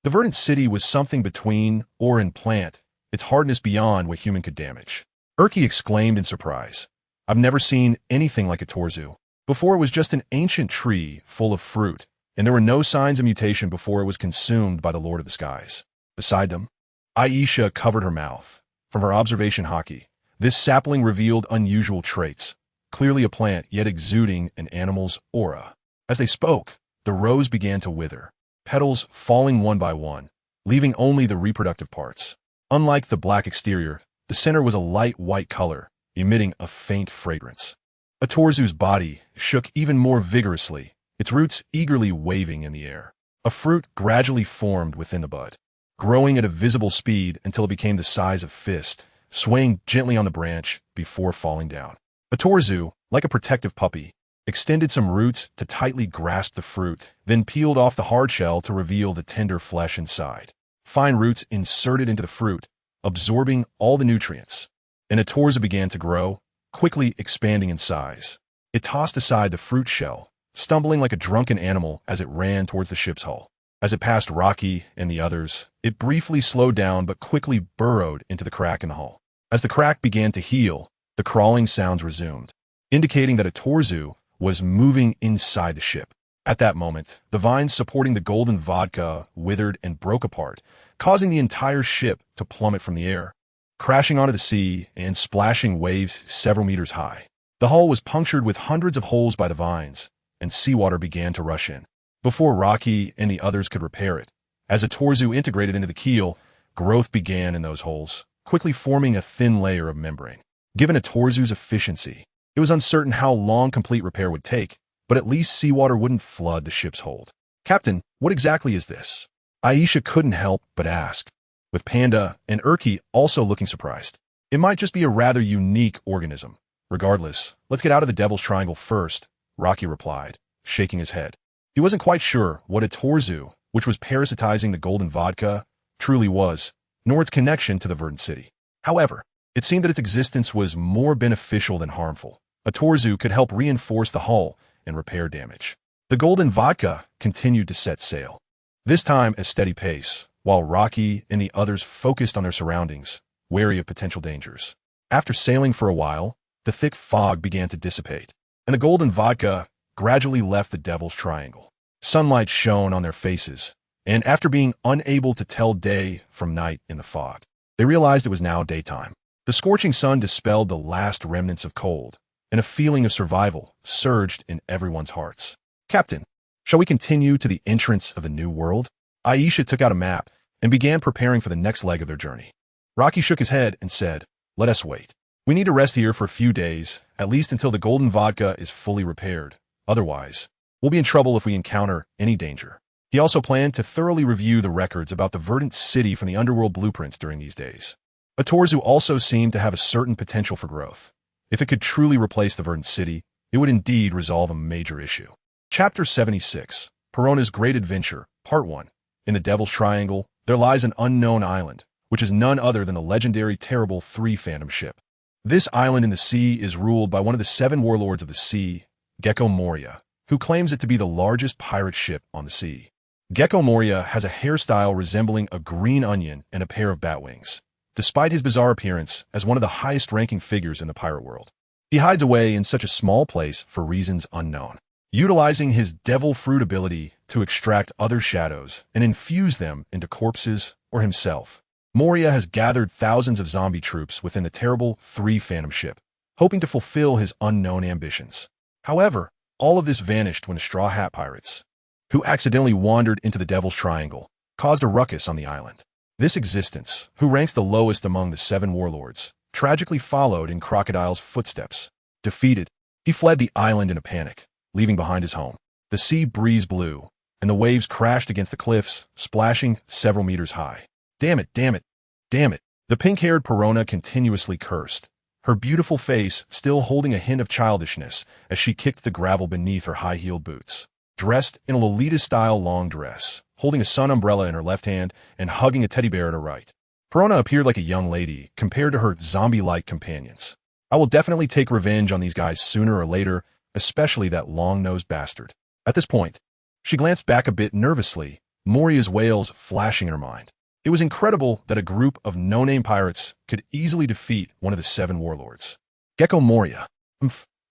the Verdant City was something between, or in plant, its hardness beyond what human could damage. Urki exclaimed in surprise. I've never seen anything like a torzu. Before it was just an ancient tree full of fruit, and there were no signs of mutation before it was consumed by the Lord of the Skies. Beside them, Aisha covered her mouth. From her observation hockey, this sapling revealed unusual traits, clearly a plant yet exuding an animal's aura. As they spoke, the rose began to wither, petals falling one by one, leaving only the reproductive parts. Unlike the black exterior, the center was a light white color, emitting a faint fragrance. A torzu's body shook even more vigorously, its roots eagerly waving in the air. A fruit gradually formed within the bud, growing at a visible speed until it became the size of fist, swaying gently on the branch before falling down. A torzu, like a protective puppy, extended some roots to tightly grasp the fruit, then peeled off the hard shell to reveal the tender flesh inside. Fine roots inserted into the fruit, absorbing all the nutrients, and a torzu began to grow, quickly expanding in size. It tossed aside the fruit shell, stumbling like a drunken animal as it ran towards the ship's hull. As it passed Rocky and the others, it briefly slowed down but quickly burrowed into the crack in the hull. As the crack began to heal, the crawling sounds resumed, indicating that a torzu was moving inside the ship. At that moment, the vines supporting the Golden Vodka withered and broke apart, causing the entire ship to plummet from the air, crashing onto the sea and splashing waves several meters high. The hull was punctured with hundreds of holes by the vines, and seawater began to rush in. Before Rocky and the others could repair it, as a torzu integrated into the keel, growth began in those holes, quickly forming a thin layer of membrane. Given a torzu's efficiency, it was uncertain how long complete repair would take, but at least seawater wouldn't flood the ship's hold. Captain, what exactly is this? Aisha couldn't help but ask, with Panda and Urki also looking surprised. It might just be a rather unique organism. Regardless, let's get out of the Devil's Triangle first, Rocky replied, shaking his head. He wasn't quite sure what a torzu, which was parasitizing the Golden Vodka, truly was, nor its connection to the Verdant City. However, it seemed that its existence was more beneficial than harmful. A torzu could help reinforce the hull and repair damage. The Golden Vodka continued to set sail, this time at steady pace, while Rocky and the others focused on their surroundings, wary of potential dangers. After sailing for a while, the thick fog began to dissipate. and the golden vodka gradually left the Devil's Triangle. Sunlight shone on their faces, and after being unable to tell day from night in the fog, they realized it was now daytime. The scorching sun dispelled the last remnants of cold, and a feeling of survival surged in everyone's hearts. "Captain, shall we continue to the entrance of the new world?" Aisha took out a map and began preparing for the next leg of their journey. Rocky shook his head and said, "Let us wait. We need to rest here for a few days, at least until the golden vodka is fully repaired. Otherwise, we'll be in trouble if we encounter any danger." He also planned to thoroughly review the records about the verdant city from the underworld blueprints during these days. Atorzu also seemed to have a certain potential for growth. If it could truly replace the verdant city, it would indeed resolve a major issue. Chapter 76, Perona's Great Adventure, Part 1. In the Devil's Triangle, there lies an unknown island, which is none other than the legendary terrible 3 Phantom ship. This island in the sea is ruled by one of the 7 warlords of the sea, Gecko Moria, who claims it to be the largest pirate ship on the sea. Gecko Moria has a hairstyle resembling a green onion and a pair of bat wings, despite his bizarre appearance as one of the highest-ranking figures in the pirate world. He hides away in such a small place for reasons unknown, utilizing his devil fruit ability to extract other shadows and infuse them into corpses or himself. Moria has gathered thousands of zombie troops within the terrible 3 Phantom ship, hoping to fulfill his unknown ambitions. However, all of this vanished when the Straw Hat Pirates, who accidentally wandered into the Devil's Triangle, caused a ruckus on the island. This existence, who ranks the lowest among the 7 warlords, tragically followed in Crocodile's footsteps. Defeated, he fled the island in a panic, leaving behind his home. The sea breeze blew, and the waves crashed against the cliffs, splashing several meters high. "Damn it, damn it, damn it." The pink-haired Perona continuously cursed, her beautiful face still holding a hint of childishness as she kicked the gravel beneath her high-heeled boots. Dressed in a Lolita-style long dress, holding a sun umbrella in her left hand and hugging a teddy bear at her right, Perona appeared like a young lady compared to her zombie-like companions. "I will definitely take revenge on these guys sooner or later, especially that long-nosed bastard." At this point, she glanced back a bit nervously, Moria's wails flashing in her mind. It was incredible that a group of no-name pirates could easily defeat one of the 7 warlords. "Gecko Moria.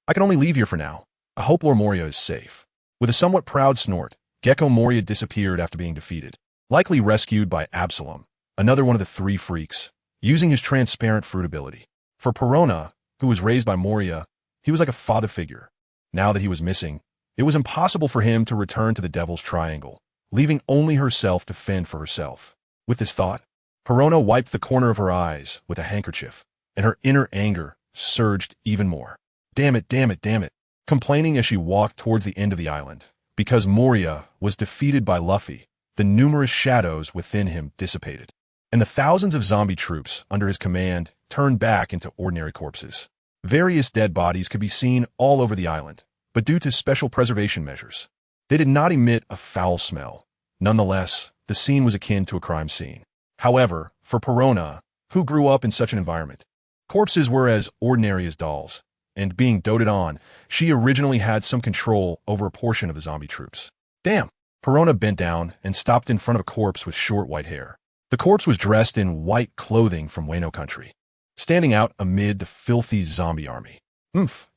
I can only leave here for now. I hope Lord Moria is safe." With a somewhat proud snort, Gecko Moria disappeared after being defeated, likely rescued by Absalom, another one of the 3 freaks, using his transparent fruit ability. For Perona, who was raised by Moria, he was like a father figure. Now that he was missing, it was impossible for him to return to the Devil's Triangle, leaving only herself to fend for herself. With this thought, Perona wiped the corner of her eyes with a handkerchief, and her inner anger surged even more. "Damn it, damn it, damn it," complaining as she walked towards the end of the island. Because Moria was defeated by Luffy, the numerous shadows within him dissipated, and the thousands of zombie troops under his command turned back into ordinary corpses. Various dead bodies could be seen all over the island, but due to special preservation measures, they did not emit a foul smell. Nonetheless, the scene was akin to a crime scene. However, for Perona, who grew up in such an environment, corpses were as ordinary as dolls, and being doted on, she originally had some control over a portion of the zombie troops. "Damn!" Perona bent down and stopped in front of a corpse with short white hair. The corpse was dressed in white clothing from Wano country, standing out amid the filthy zombie army.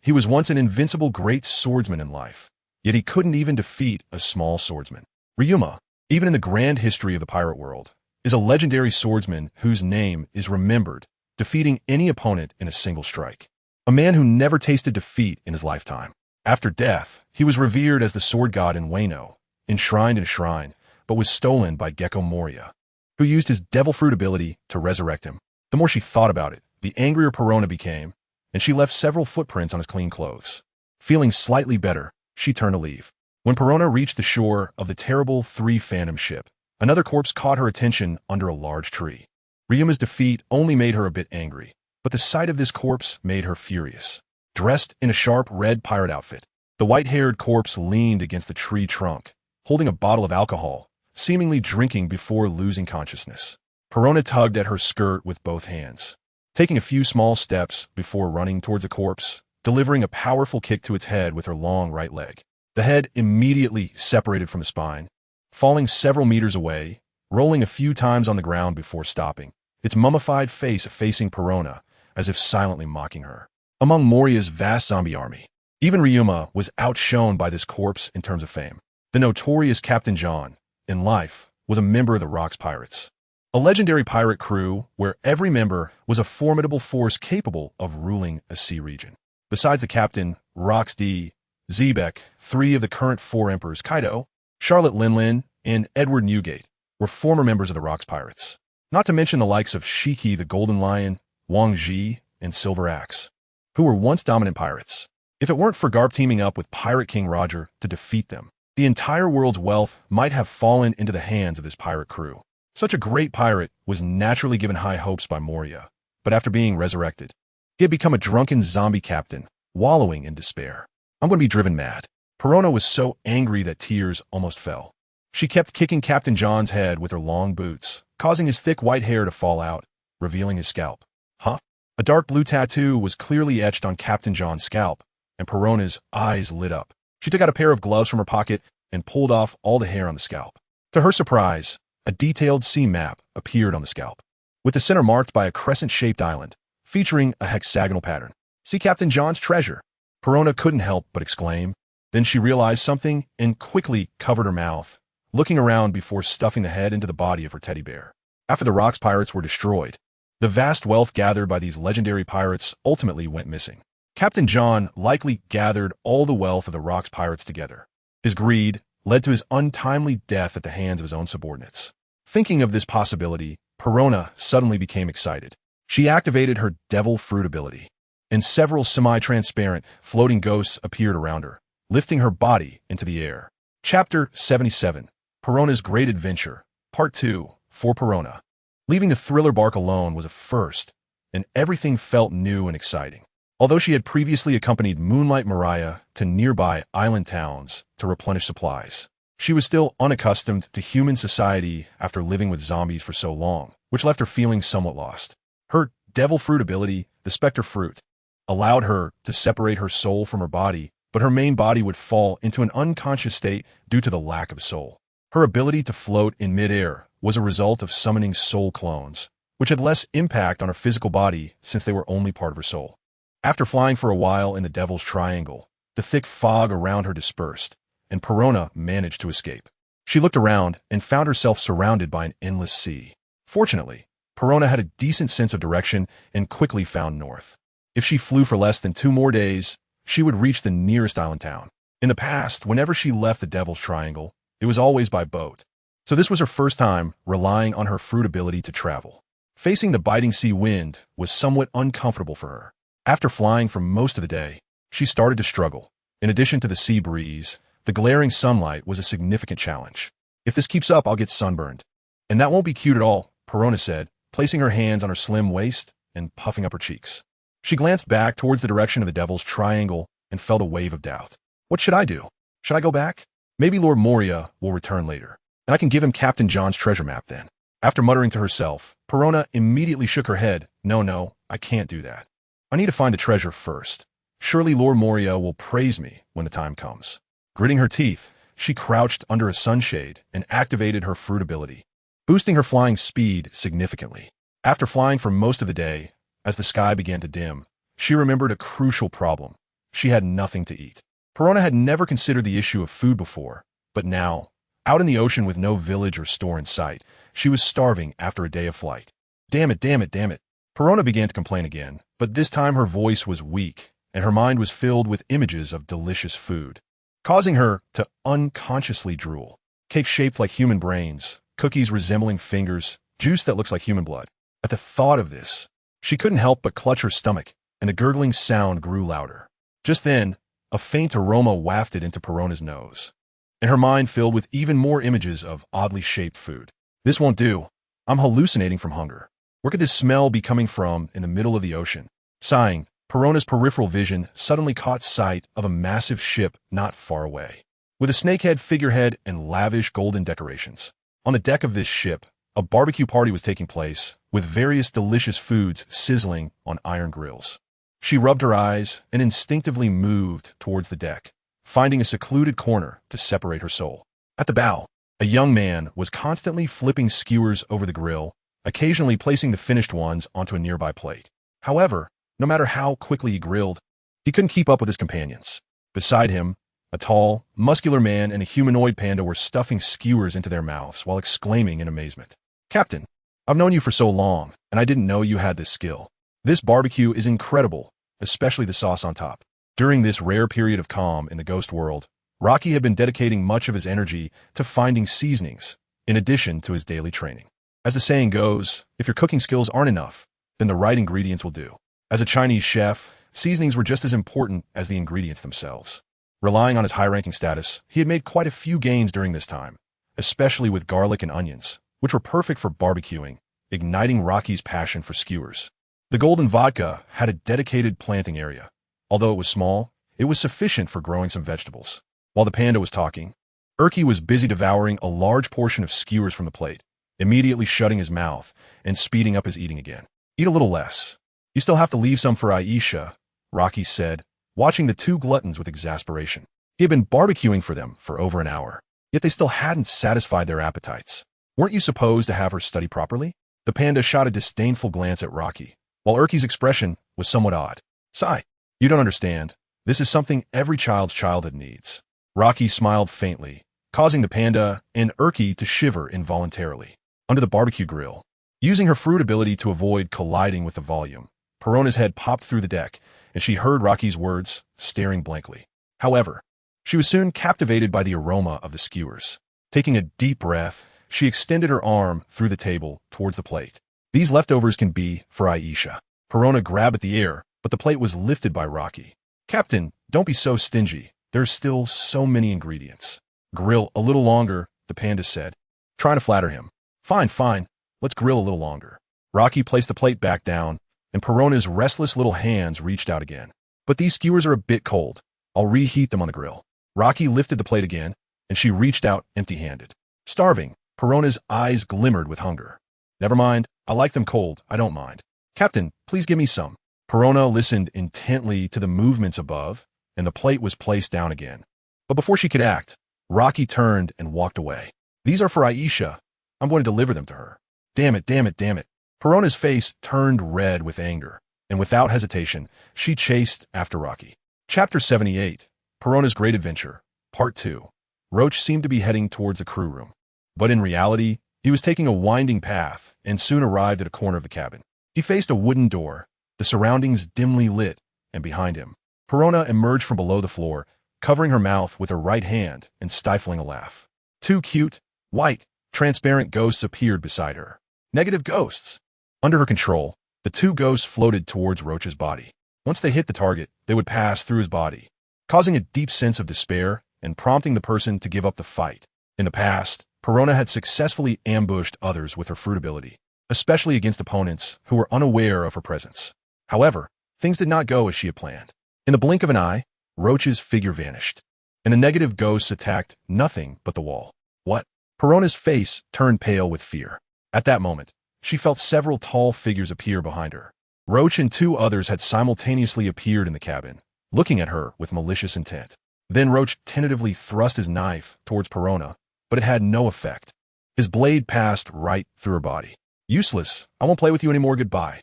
He was once an invincible great swordsman in life, yet he couldn't even defeat a small swordsman. Ryuma, even in the grand history of the pirate world, is a legendary swordsman whose name is remembered, defeating any opponent in a single strike. A man who never tasted defeat in his lifetime. After death, he was revered as the sword god in Wano, enshrined in a shrine, but was stolen by Gecko Moria, who used his devil fruit ability to resurrect him. The more she thought about it, the angrier Perona became, and she left several footprints on his clean clothes. Feeling slightly better, she turned to leave. When Perona reached the shore of the terrible 3 Phantom ship, another corpse caught her attention under a large tree. Ryuma's defeat only made her a bit angry, but the sight of this corpse made her furious. Dressed in a sharp red pirate outfit, the white-haired corpse leaned against the tree trunk, holding a bottle of alcohol, seemingly drinking before losing consciousness. Perona tugged at her skirt with both hands, taking a few small steps before running towards the corpse, delivering a powerful kick to its head with her long right leg. The head immediately separated from the spine, falling several meters away, rolling a few times on the ground before stopping, its mummified face facing Perona, as if silently mocking her. Among Moria's vast zombie army, Even Ryuma was outshone by this corpse in terms of fame. The notorious Captain John, in life, was a member of the Rocks Pirates, a legendary pirate crew where every member was a formidable force capable of ruling a sea region. Besides the captain, realms.The, Xebec, three of the current four emperors, Kaido, Charlotte Linlin, and Edward Newgate, were former members of the Rocks Pirates. Not to mention the likes of Shiki the Golden Lion, Wang Ji, and Silver Axe, who were once dominant pirates. If it weren't for Garp teaming up with Pirate King Roger to defeat them, the entire world's wealth might have fallen into the hands of this pirate crew. Such a great pirate was naturally given high hopes by Moria, but after being resurrected, he had become a drunken zombie captain, wallowing in despair. I'm going to be driven mad. Perona was so angry that tears almost fell. She kept kicking Captain John's head with her long boots, causing his thick white hair to fall out, revealing his scalp. Huh? A dark blue tattoo was clearly etched on Captain John's scalp, and Perona's eyes lit up. She took out a pair of gloves from her pocket and pulled off all the hair on the scalp. To her surprise, a detailed sea map appeared on the scalp, with the center marked by a crescent-shaped island, featuring a hexagonal pattern. See Captain John's treasure. Perona couldn't help but exclaim. Then she realized something and quickly covered her mouth, looking around before stuffing the head into the body of her teddy bear. After the Rocks Pirates were destroyed, the vast wealth gathered by these legendary pirates ultimately went missing. Captain John likely gathered all the wealth of the Rocks Pirates together. His greed led to his untimely death at the hands of his own subordinates. Thinking of this possibility, Perona suddenly became excited. She activated her devil fruit ability, and several semi-transparent, floating ghosts appeared around her, lifting her body into the air. Chapter 77, Perona's Great Adventure, Part 2, for Perona. Leaving the thriller bark alone was a first, and everything felt new and exciting. Although she had previously accompanied Moonlight Mariah to nearby island towns to replenish supplies, she was still unaccustomed to human society after living with zombies for so long, which left her feeling somewhat lost. Her devil fruit ability, the Spectre Fruit, allowed her to separate her soul from her body, but her main body would fall into an unconscious state due to the lack of soul. Her ability to float in midair was a result of summoning soul clones, which had less impact on her physical body since they were only part of her soul. After flying for a while in the Devil's Triangle, the thick fog around her dispersed, and Perona managed to escape. She looked around and found herself surrounded by an endless sea. Fortunately, Perona had a decent sense of direction and quickly found north. If she flew for less than 2 more days, she would reach the nearest island town. In the past, whenever she left the Devil's Triangle, it was always by boat. So this was her first time relying on her fruit ability to travel. Facing the biting sea wind was somewhat uncomfortable for her. After flying for most of the day, she started to struggle. In addition to the sea breeze, the glaring sunlight was a significant challenge. If this keeps up, I'll get sunburned. And that won't be cute at all, Perona said, placing her hands on her slim waist and puffing up her cheeks. She glanced back towards the direction of the Devil's Triangle and felt a wave of doubt. What should I do? Should I go back? Maybe Lord Moria will return later, and I can give him Captain John's treasure map then. After muttering to herself, Perona immediately shook her head. No, I can't do that. I need to find the treasure first. Surely Lord Moria will praise me when the time comes. Gritting her teeth, she crouched under a sunshade and activated her fruit ability, boosting her flying speed significantly. After flying for most of the day, as the sky began to dim, she remembered a crucial problem. She had nothing to eat. Perona had never considered the issue of food before, but now, out in the ocean with no village or store in sight, she was starving after a day of flight. Damn it. Perona began to complain again, but this time her voice was weak, and her mind was filled with images of delicious food, causing her to unconsciously drool. Cake shaped like human brains, cookies resembling fingers, juice that looks like human blood. At the thought of this, she couldn't help but clutch her stomach, and the gurgling sound grew louder. Just then, a faint aroma wafted into Perona's nose, and her mind filled with even more images of oddly shaped food. This won't do. I'm hallucinating from hunger. Where could this smell be coming from in the middle of the ocean? Sighing, Perona's peripheral vision suddenly caught sight of a massive ship not far away, with a snakehead figurehead and lavish golden decorations. On the deck of this ship, a barbecue party was taking place, with various delicious foods sizzling on iron grills. She rubbed her eyes and instinctively moved towards the deck, finding a secluded corner to separate her soul. At the bow, a young man was constantly flipping skewers over the grill, occasionally placing the finished ones onto a nearby plate. However, no matter how quickly he grilled, he couldn't keep up with his companions. Beside him, a tall, muscular man and a humanoid panda were stuffing skewers into their mouths while exclaiming in amazement. Captain, I've known you for so long, and I didn't know you had this skill. This barbecue is incredible, especially the sauce on top. During this rare period of calm in the ghost world, Rocky had been dedicating much of his energy to finding seasonings, in addition to his daily training. As the saying goes, if your cooking skills aren't enough, then the right ingredients will do. As a Chinese chef, seasonings were just as important as the ingredients themselves. Relying on his high-ranking status, he had made quite a few gains during this time, especially with garlic and onions, which were perfect for barbecuing, igniting Rocky's passion for skewers. The golden vodka had a dedicated planting area. Although it was small, it was sufficient for growing some vegetables. While the panda was talking, Erky was busy devouring a large portion of skewers from the plate, immediately shutting his mouth and speeding up his eating again. Eat a little less. You still have to leave some for Aisha, Rocky said, watching the two gluttons with exasperation. He had been barbecuing for them for over an hour, yet they still hadn't satisfied their appetites. Weren't you supposed to have her study properly? The panda shot a disdainful glance at Rocky, while Erky's expression was somewhat odd. Sigh. You don't understand. This is something every child's childhood needs. Rocky smiled faintly, causing the panda and Erky to shiver involuntarily. Under the barbecue grill, using her fruit ability to avoid colliding with the volume, Perona's head popped through the deck, and she heard Rocky's words, staring blankly. However, she was soon captivated by the aroma of the skewers. Taking a deep breath, she extended her arm through the table towards the plate. These leftovers can be for Aisha. Perona grabbed at the air, but the plate was lifted by Rocky. Captain, don't be so stingy. There's still so many ingredients. Grill a little longer, the panda said, trying to flatter him. Fine, fine. Let's grill a little longer. Rocky placed the plate back down, and Perona's restless little hands reached out again. But these skewers are a bit cold. I'll reheat them on the grill. Rocky lifted the plate again, and she reached out empty-handed. Starving, Perona's eyes glimmered with hunger. Never mind, I like them cold, I don't mind. Captain, please give me some. Perona listened intently to the movements above, and the plate was placed down again. But before she could act, Rocky turned and walked away. These are for Aisha. I'm going to deliver them to her. Damn it, damn it, damn it. Perona's face turned red with anger, and without hesitation, she chased after Rocky. Chapter 78, Perona's Great Adventure, Part 2. Roach seemed to be heading towards the crew room. But in reality, he was taking a winding path and soon arrived at a corner of the cabin. He faced a wooden door, the surroundings dimly lit, and behind him, Perona emerged from below the floor, covering her mouth with her right hand and stifling a laugh. Two cute, white, transparent ghosts appeared beside her. Negative ghosts. Under her control, the two ghosts floated towards Roach's body. Once they hit the target, they would pass through his body, causing a deep sense of despair and prompting the person to give up the fight. In the past, Perona had successfully ambushed others with her fruit ability, especially against opponents who were unaware of her presence. However, things did not go as she had planned. In the blink of an eye, Roach's figure vanished, and the negative ghosts attacked nothing but the wall. What? Perona's face turned pale with fear. At that moment, she felt several tall figures appear behind her. Roach and two others had simultaneously appeared in the cabin, looking at her with malicious intent. Then Roach tentatively thrust his knife towards Perona, but it had no effect. His blade passed right through her body. Useless. I won't play with you anymore. Goodbye.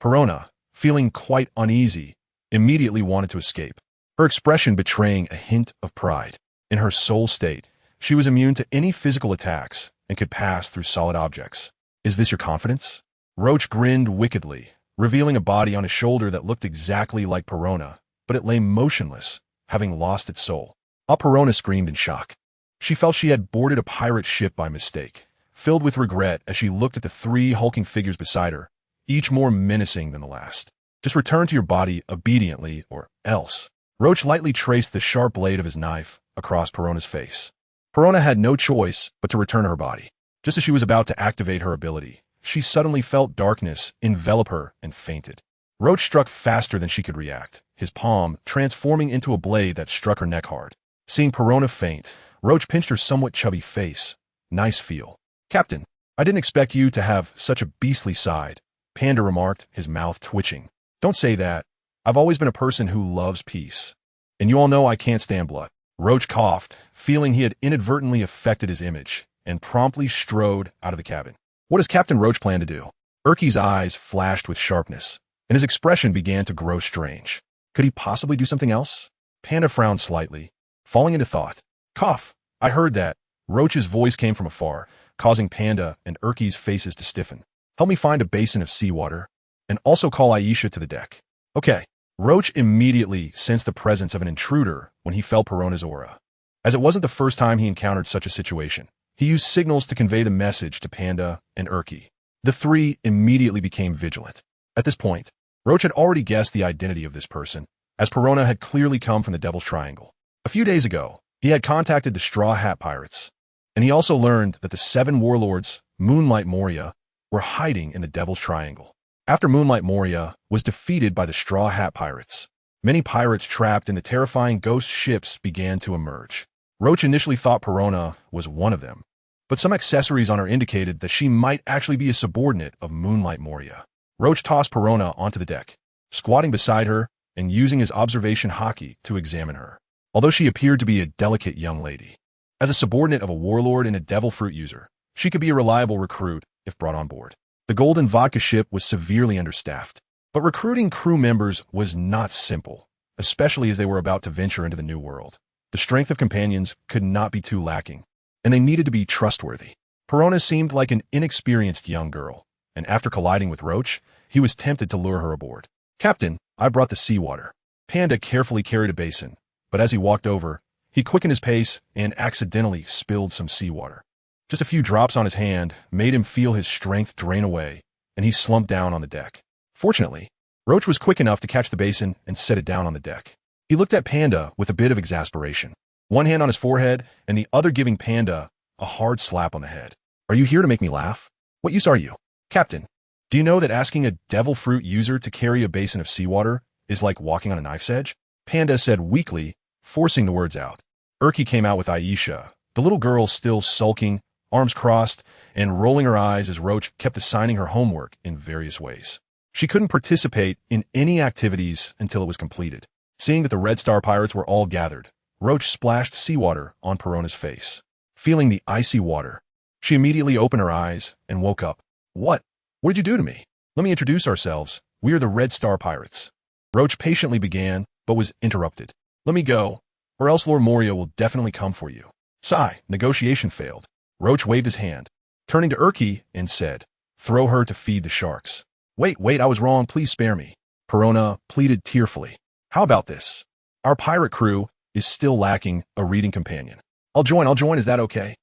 Perona, feeling quite uneasy, immediately wanted to escape, her expression betraying a hint of pride. In her soul state, she was immune to any physical attacks and could pass through solid objects. Is this your confidence? Roach grinned wickedly, revealing a body on his shoulder that looked exactly like Perona, but it lay motionless, having lost its soul. Perona screamed in shock. She felt she had boarded a pirate ship by mistake, filled with regret as she looked at the three hulking figures beside her, each more menacing than the last. Just return to your body obediently, or else. Roach lightly traced the sharp blade of his knife across Perona's face. Perona had no choice but to return to her body. Just as she was about to activate her ability, she suddenly felt darkness envelop her and fainted. Roach struck faster than she could react, his palm transforming into a blade that struck her neck hard. Seeing Perona faint, Roach pinched her somewhat chubby face. Nice feel. Captain, I didn't expect you to have such a beastly side, Panda remarked, his mouth twitching. Don't say that. I've always been a person who loves peace. And you all know I can't stand blood. Roach coughed, feeling he had inadvertently affected his image, and promptly strode out of the cabin. What does Captain Roach plan to do? Erky's eyes flashed with sharpness, and his expression began to grow strange. Could he possibly do something else? Panda frowned slightly, falling into thought. Cough! I heard that. Roach's voice came from afar, causing Panda and Urki's faces to stiffen. Help me find a basin of seawater, and also call Aisha to the deck. Okay. Roach immediately sensed the presence of an intruder when he felt Perona's aura. As it wasn't the first time he encountered such a situation, he used signals to convey the message to Panda and Urki. The three immediately became vigilant. At this point, Roach had already guessed the identity of this person, as Perona had clearly come from the Devil's Triangle. A few days ago, he had contacted the Straw Hat Pirates, and he also learned that the 7 warlords, Moonlight Moria, were hiding in the Devil's Triangle. After Moonlight Moria was defeated by the Straw Hat Pirates, many pirates trapped in the terrifying ghost ships began to emerge. Roach initially thought Perona was one of them, but some accessories on her indicated that she might actually be a subordinate of Moonlight Moria. Roach tossed Perona onto the deck, squatting beside her and using his observation haki to examine her. Although she appeared to be a delicate young lady, as a subordinate of a warlord and a devil fruit user, she could be a reliable recruit if brought on board. The Golden Vodka ship was severely understaffed, but recruiting crew members was not simple, especially as they were about to venture into the new world. The strength of companions could not be too lacking, and they needed to be trustworthy. Perona seemed like an inexperienced young girl, and after colliding with Roach, he was tempted to lure her aboard. Captain, I brought the seawater. Panda carefully carried a basin, but as he walked over, he quickened his pace and accidentally spilled some seawater. Just a few drops on his hand made him feel his strength drain away, and he slumped down on the deck. Fortunately, Roach was quick enough to catch the basin and set it down on the deck. He looked at Panda with a bit of exasperation, one hand on his forehead and the other giving Panda a hard slap on the head. Are you here to make me laugh? What use are you? Captain, do you know that asking a devil fruit user to carry a basin of seawater is like walking on a knife's edge? Panda said weakly, forcing the words out. Urki came out with Aisha, the little girl still sulking, arms crossed, and rolling her eyes as Roach kept assigning her homework in various ways. She couldn't participate in any activities until it was completed. Seeing that the Red Star Pirates were all gathered, Roach splashed seawater on Perona's face. Feeling the icy water, she immediately opened her eyes and woke up. What? What did you do to me? Let me introduce ourselves. We are the Red Star Pirates. Roach patiently began, but was interrupted. Let me go, or else Lord Moria will definitely come for you. Sigh, negotiation failed. Roach waved his hand, turning to Urki and said, throw her to feed the sharks. Wait, I was wrong, please spare me. Perona pleaded tearfully. How about this? Our pirate crew is still lacking a reading companion. I'll join, is that okay?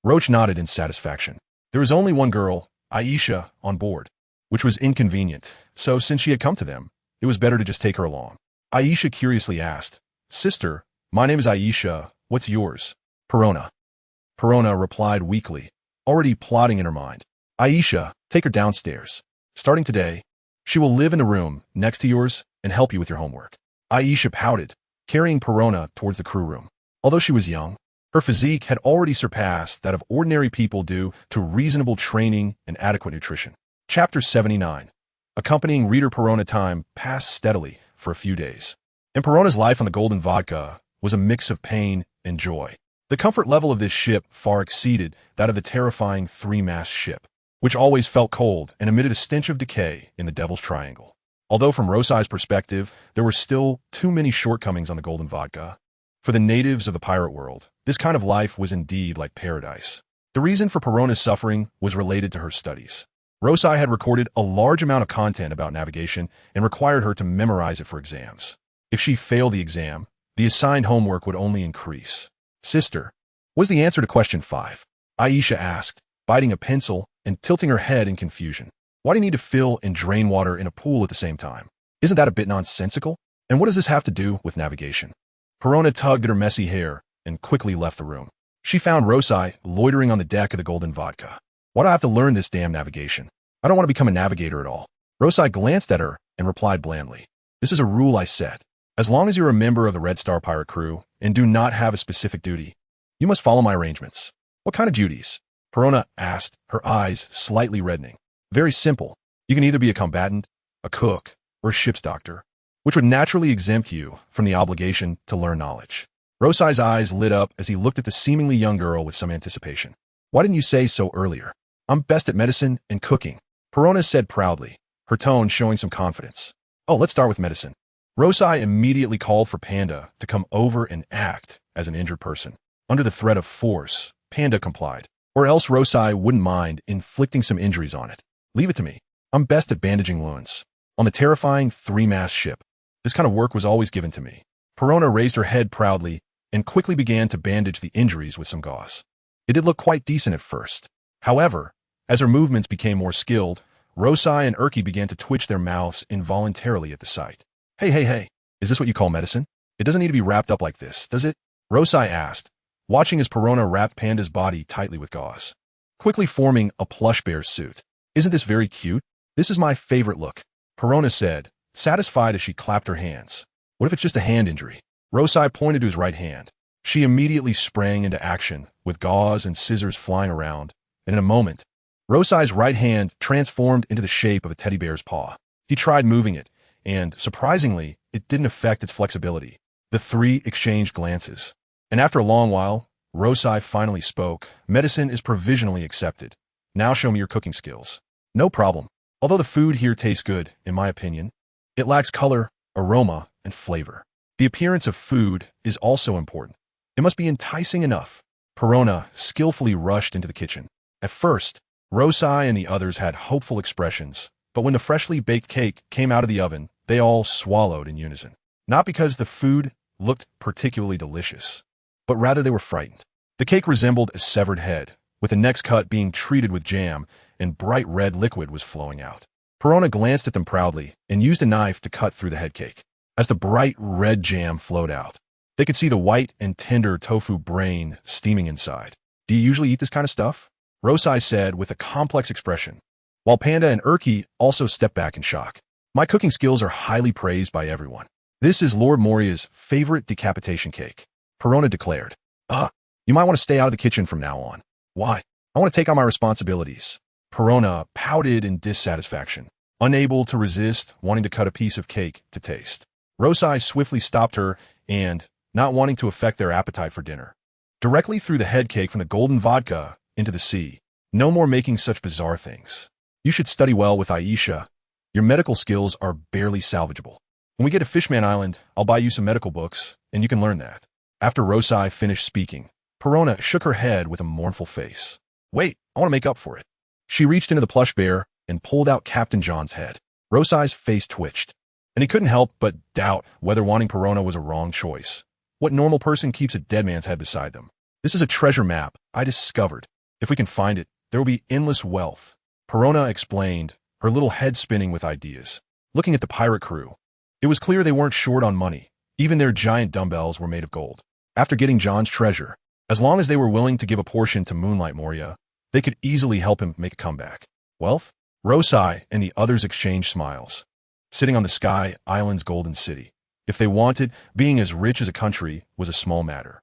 Roach nodded in satisfaction. There was only one girl, Aisha, on board, which was inconvenient, so since she had come to them, it was better to just take her along. Aisha curiously asked, Sister, my name is Aisha, what's yours? Perona. Perona replied weakly, already plotting in her mind. Aisha, take her downstairs. Starting today, she will live in the room next to yours and help you with your homework. Aisha pouted, carrying Perona towards the crew room. Although she was young, her physique had already surpassed that of ordinary people due to reasonable training and adequate nutrition. Chapter 79. Accompanying reader Perona time passed steadily for a few days, and Perona's life on the Golden Vodka was a mix of pain and joy. The comfort level of this ship far exceeded that of the terrifying 3-mast ship, which always felt cold and emitted a stench of decay in the Devil's Triangle. Although from Rosai's perspective, there were still too many shortcomings on the Golden Vodka. For the natives of the pirate world, this kind of life was indeed like paradise. The reason for Perona's suffering was related to her studies. Rosai had recorded a large amount of content about navigation and required her to memorize it for exams. If she failed the exam, the assigned homework would only increase. Sister, was the answer to question 5? Aisha asked, biting a pencil and tilting her head in confusion. Why do you need to fill and drain water in a pool at the same time? Isn't that a bit nonsensical? And what does this have to do with navigation? Perona tugged at her messy hair and quickly left the room. She found Rosai loitering on the deck of the Golden Vodka. Why do I have to learn this damn navigation? I don't want to become a navigator at all. Rosai glanced at her and replied blandly. This is a rule I set. As long as you're a member of the Red Star Pirate crew and do not have a specific duty, you must follow my arrangements. What kind of duties? Perona asked, her eyes slightly reddening. Very simple. You can either be a combatant, a cook, or a ship's doctor, which would naturally exempt you from the obligation to learn knowledge. Rosai's eyes lit up as he looked at the seemingly young girl with some anticipation. Why didn't you say so earlier? I'm best at medicine and cooking, Perona said proudly, her tone showing some confidence. Oh, let's start with medicine. Rosai immediately called for Panda to come over and act as an injured person. Under the threat of force, Panda complied, or else Rosai wouldn't mind inflicting some injuries on it. Leave it to me. I'm best at bandaging wounds. On the terrifying three-mast ship, this kind of work was always given to me. Perona raised her head proudly and quickly began to bandage the injuries with some gauze. It did look quite decent at first. However, as her movements became more skilled, Rosai and Urki began to twitch their mouths involuntarily at the sight. Hey, is this what you call medicine? It doesn't need to be wrapped up like this, does it? Rosai asked, watching as Perona wrapped Panda's body tightly with gauze, quickly forming a plush bear's suit. Isn't this very cute? This is my favorite look, Perona said, satisfied as she clapped her hands. What if it's just a hand injury? Rosai pointed to his right hand. She immediately sprang into action, with gauze and scissors flying around, and in a moment, Rosai's right hand transformed into the shape of a teddy bear's paw. He tried moving it, and, surprisingly, it didn't affect its flexibility. The three exchanged glances. And after a long while, Rosai finally spoke. Medicine is provisionally accepted. Now show me your cooking skills. No problem. Although the food here tastes good, in my opinion, it lacks color, aroma, and flavor. The appearance of food is also important. It must be enticing enough. Perona skillfully rushed into the kitchen. At first, Rosai and the others had hopeful expressions, but when the freshly baked cake came out of the oven, they all swallowed in unison. Not because the food looked particularly delicious, but rather they were frightened. The cake resembled a severed head, with the next cut being treated with jam, and bright red liquid was flowing out. Perona glanced at them proudly and used a knife to cut through the head cake. As the bright red jam flowed out, they could see the white and tender tofu brain steaming inside. Do you usually eat this kind of stuff? Rosai said with a complex expression, while Panda and Urki also stepped back in shock. My cooking skills are highly praised by everyone. This is Lord Moria's favorite decapitation cake, Perona declared. You might want to stay out of the kitchen from now on. Why? I want to take on my responsibilities. Perona pouted in dissatisfaction, unable to resist wanting to cut a piece of cake to taste. Rosai swiftly stopped her and, not wanting to affect their appetite for dinner, directly threw the head cake from the golden vodka into the sea. No more making such bizarre things. You should study well with Aisha. Your medical skills are barely salvageable. When we get to Fishman Island, I'll buy you some medical books, and you can learn that. After Rosai finished speaking, Perona shook her head with a mournful face. Wait, I want to make up for it. She reached into the plush bear and pulled out Captain John's head. Rosai's face twitched, and he couldn't help but doubt whether wanting Perona was a wrong choice. What normal person keeps a dead man's head beside them? This is a treasure map I discovered. If we can find it, there will be endless wealth. Perona explained, her little head spinning with ideas. Looking at the pirate crew, it was clear they weren't short on money. Even their giant dumbbells were made of gold. After getting John's treasure, as long as they were willing to give a portion to Moonlight Moria, they could easily help him make a comeback. Wealth? Rosai and the others exchanged smiles. Sitting on the Sky Island's golden city. If they wanted, being as rich as a country was a small matter.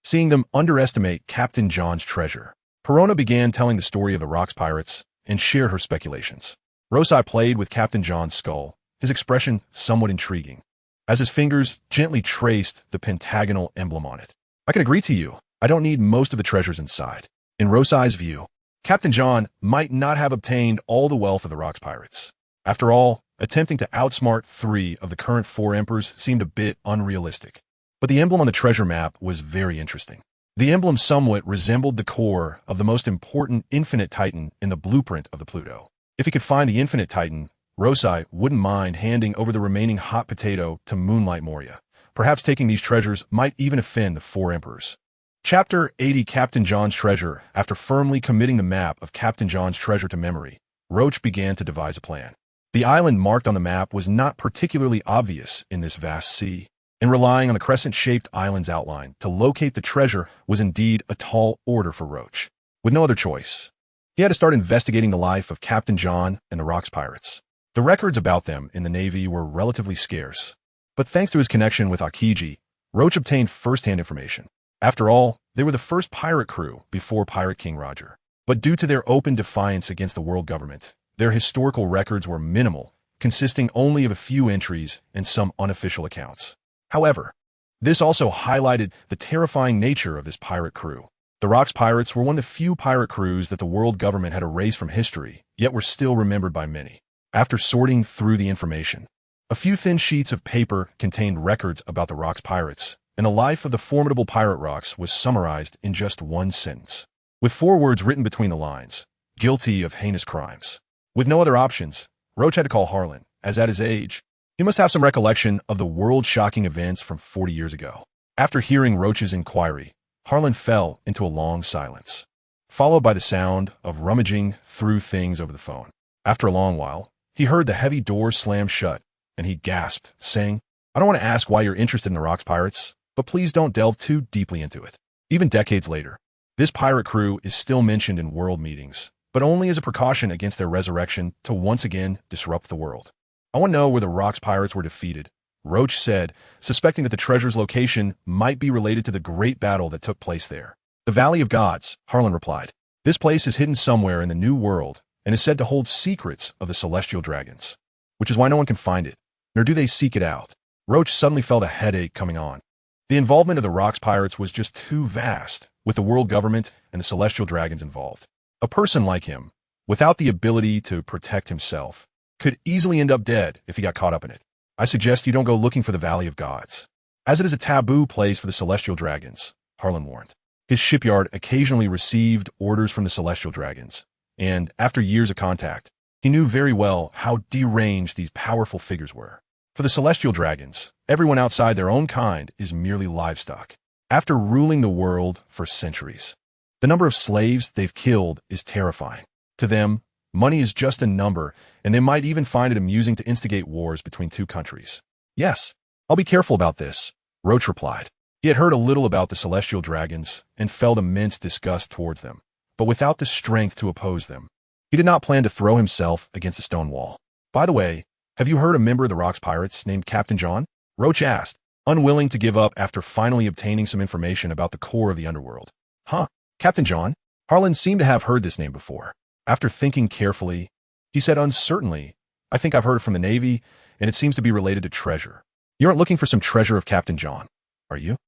Seeing them underestimate Captain John's treasure, Perona began telling the story of the Rocks pirates and shared her speculations. Rosai played with Captain John's skull, his expression somewhat intriguing, as his fingers gently traced the pentagonal emblem on it. I can agree to you. I don't need most of the treasures inside. In Rosai's view, Captain John might not have obtained all the wealth of the Rocks pirates. After all, attempting to outsmart 3 of the current 4 emperors seemed a bit unrealistic. But the emblem on the treasure map was very interesting. The emblem somewhat resembled the core of the most important infinite titan in the blueprint of the Pluto. If he could find the infinite titan, Rosai wouldn't mind handing over the remaining hot potato to Moonlight Moria. Perhaps taking these treasures might even offend the 4 emperors. Chapter 80 Captain John's Treasure. After firmly committing the map of Captain John's treasure to memory, Roach began to devise a plan. The island marked on the map was not particularly obvious in this vast sea, and relying on the crescent-shaped island's outline to locate the treasure was indeed a tall order for Roach. With no other choice, he had to start investigating the life of Captain John and the Rocks pirates. The records about them in the Navy were relatively scarce, but thanks to his connection with Akiji, Roach obtained first-hand information. After all, they were the first pirate crew before Pirate King Roger. But due to their open defiance against the world government, their historical records were minimal, consisting only of a few entries and some unofficial accounts. However, this also highlighted the terrifying nature of this pirate crew. The Rocks pirates were one of the few pirate crews that the world government had erased from history, yet were still remembered by many. After sorting through the information, A few thin sheets of paper contained records about the Rock's pirates, and the life of the formidable pirate Rocks was summarized in just one sentence, with 4 words written between the lines: guilty of heinous crimes. With no other options, Roach had to call Harlan, as at his age, he must have some recollection of the world-shocking events from 40 years ago. After hearing Roach's inquiry, Harlan fell into a long silence, followed by the sound of rummaging through things over the phone. After a long while, he heard the heavy door slam shut, and he gasped, saying, "I don't want to ask why you're interested in the Rock's pirates, but please don't delve too deeply into it." Even decades later, this pirate crew is still mentioned in world meetings, but only as a precaution against their resurrection to once again disrupt the world. "I want to know where the Rock's pirates were defeated," Roach said, suspecting that the treasure's location might be related to the great battle that took place there. "The Valley of Gods," Harlan replied. "This place is hidden somewhere in the New World and is said to hold secrets of the celestial dragons, which is why no one can find it, nor do they seek it out." Roach suddenly felt a headache coming on. The involvement of the Rock's pirates was just too vast, with the world government and the celestial dragons involved. A person like him, without the ability to protect himself, could easily end up dead if he got caught up in it. "I suggest you don't go looking for the Valley of Gods, as it is a taboo place for the celestial dragons," Harlan warned. His shipyard occasionally received orders from the celestial dragons, and after years of contact, he knew very well how deranged these powerful figures were. For the celestial dragons, everyone outside their own kind is merely livestock. After ruling the world for centuries, the number of slaves they've killed is terrifying. To them, money is just a number, and they might even find it amusing to instigate wars between 2 countries. "Yes, I'll be careful about this," Roach replied. He had heard a little about the celestial dragons and felt immense disgust towards them, but without the strength to oppose them. He did not plan to throw himself against a stone wall. "By the way, have you heard a member of the Rock's pirates named Captain John?" Roach asked, unwilling to give up after finally obtaining some information about the core of the underworld. "Huh, Captain John?" Harlan seemed to have heard this name before. After thinking carefully, he said uncertainly, "I think I've heard it from the Navy, and it seems to be related to treasure." "You aren't looking for some treasure of Captain John, are you?"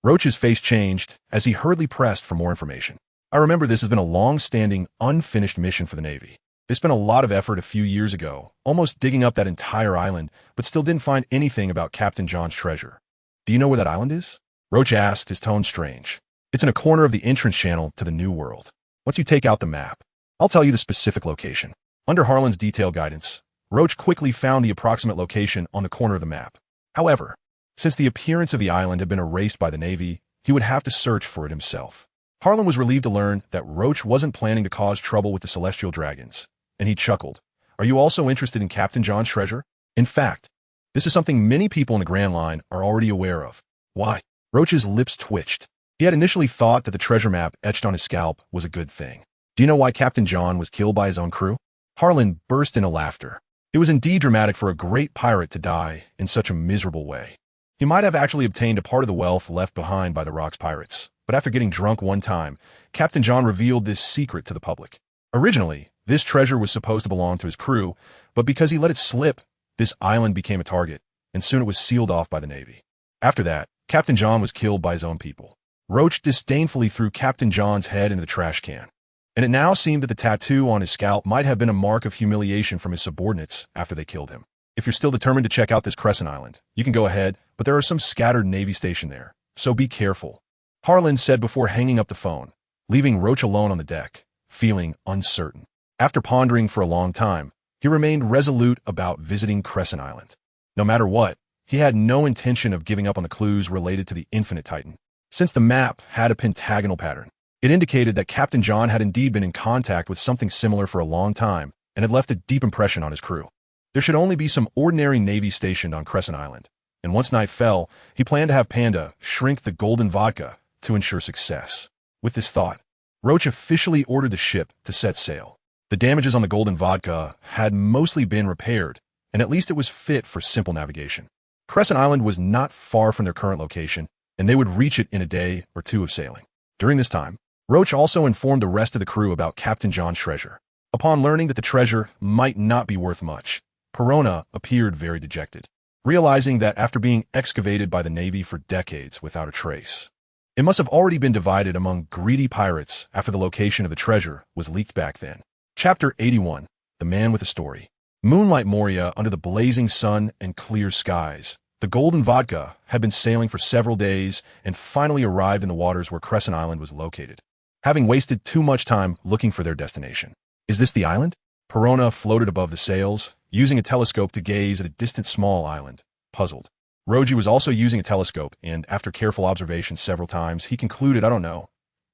Roach's face changed as he hurriedly pressed for more information. "I remember this has been a long-standing, unfinished mission for the Navy. They spent a lot of effort a few years ago, almost digging up that entire island, but still didn't find anything about Captain John's treasure. Do you know where that island is?" Roach asked, his tone strange. "It's in a corner of the entrance channel to the New World. Once you take out the map, I'll tell you the specific location." Under Harlan's detailed guidance, Roach quickly found the approximate location on the corner of the map. However, since the appearance of the island had been erased by the Navy, he would have to search for it himself. Harlan was relieved to learn that Roach wasn't planning to cause trouble with the celestial dragons, and he chuckled. "Are you also interested in Captain John's treasure?" "In fact, this is something many people in the Grand Line are already aware of." "Why?" Roach's lips twitched. He had initially thought that the treasure map etched on his scalp was a good thing. "Do you know why Captain John was killed by his own crew?" Harlan burst into laughter. It was indeed dramatic for a great pirate to die in such a miserable way. He might have actually obtained a part of the wealth left behind by the Rock's pirates, but after getting drunk one time, Captain John revealed this secret to the public. Originally, this treasure was supposed to belong to his crew, but because he let it slip, this island became a target, and soon it was sealed off by the Navy. After that, Captain John was killed by his own people. Roach disdainfully threw Captain John's head into the trash can, and it now seemed that the tattoo on his scalp might have been a mark of humiliation from his subordinates after they killed him. "If you're still determined to check out this Crescent Island, you can go ahead, but there are some scattered Navy stationed there, so be careful," Harlan said before hanging up the phone, leaving Roach alone on the deck, feeling uncertain. After pondering for a long time, he remained resolute about visiting Crescent Island. No matter what, he had no intention of giving up on the clues related to the Infinite Titan. Since the map had a pentagonal pattern, it indicated that Captain John had indeed been in contact with something similar for a long time and had left a deep impression on his crew. There should only be some ordinary Navy stationed on Crescent Island, and once night fell, he planned to have Panda shrink the golden vodka to ensure success. With this thought, Roach officially ordered the ship to set sail. The damages on the golden vodka had mostly been repaired, and at least it was fit for simple navigation. Crescent Island was not far from their current location, and they would reach it in a day or 2 of sailing. During this time, Roach also informed the rest of the crew about Captain John's treasure. Upon learning that the treasure might not be worth much, Perona appeared very dejected, realizing that after being excavated by the Navy for decades without a trace, it must have already been divided among greedy pirates after the location of the treasure was leaked back then. Chapter 81, The Man with a Story. Moonlight Moria under the blazing sun and clear skies. The Golden Vodka had been sailing for several days and finally arrived in the waters where Crescent Island was located, having wasted too much time looking for their destination. Is this the island? Perona floated above the sails, using a telescope to gaze at a distant small island, puzzled. Roji was also using a telescope, and after careful observation several times, he concluded, I don't know.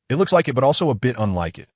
It looks like it, but also a bit unlike it.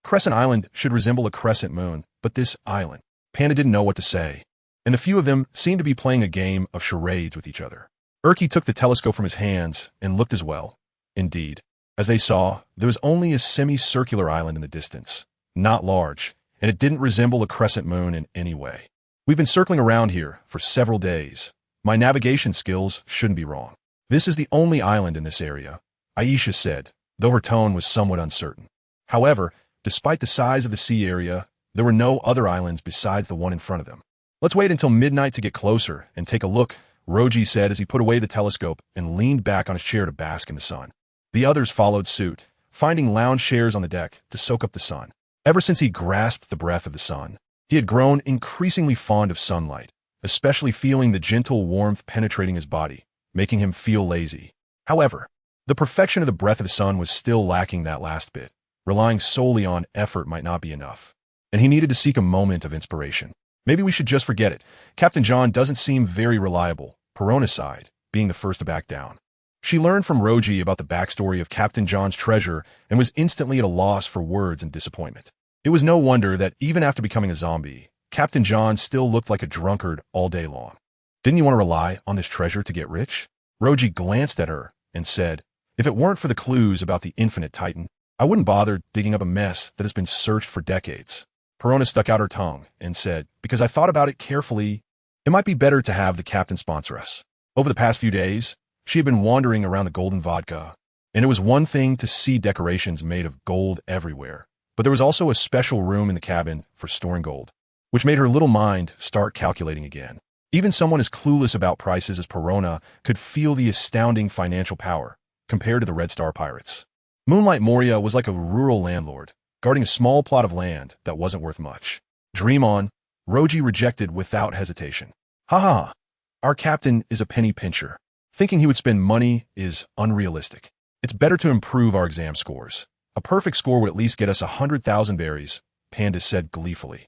Crescent Island should resemble a crescent moon, but this island. Panda didn't know what to say, and the few of them seemed to be playing a game of charades with each other. Urki took the telescope from his hands and looked as well. Indeed, as they saw, there was only a semicircular island in the distance, not large, and it didn't resemble a crescent moon in any way. We've been circling around here for several days. My navigation skills shouldn't be wrong. This is the only island in this area, Aisha said, though her tone was somewhat uncertain. However, despite the size of the sea area, there were no other islands besides the one in front of them. Let's wait until midnight to get closer and take a look, Roji said as he put away the telescope and leaned back on his chair to bask in the sun. The others followed suit, finding lounge chairs on the deck to soak up the sun. Ever since he grasped the breath of the sun, he had grown increasingly fond of sunlight, especially feeling the gentle warmth penetrating his body, making him feel lazy. However, the perfection of the breath of the sun was still lacking that last bit. Relying solely on effort might not be enough, and he needed to seek a moment of inspiration. Maybe we should just forget it. Captain John doesn't seem very reliable, Perona sighed, being the first to back down. She learned from Roji about the backstory of Captain John's treasure and was instantly at a loss for words in disappointment. It was no wonder that even after becoming a zombie, Captain John still looked like a drunkard all day long. Didn't you want to rely on this treasure to get rich? Roji glanced at her and said, if it weren't for the clues about the infinite titan, I wouldn't bother digging up a mess that has been searched for decades. Perona stuck out her tongue and said, because I thought about it carefully, it might be better to have the captain sponsor us. Over the past few days, she had been wandering around the Golden Vodka, and it was one thing to see decorations made of gold everywhere, but there was also a special room in the cabin for storing gold, which made her little mind start calculating again. Even someone as clueless about prices as Perona could feel the astounding financial power compared to the Red Star pirates. Moonlight Moria was like a rural landlord, guarding a small plot of land that wasn't worth much. Dream on, Roji rejected without hesitation. Ha, our captain is a penny pincher. Thinking he would spend money is unrealistic. It's better to improve our exam scores. A perfect score would at least get us 100,000 berries, Panda said gleefully.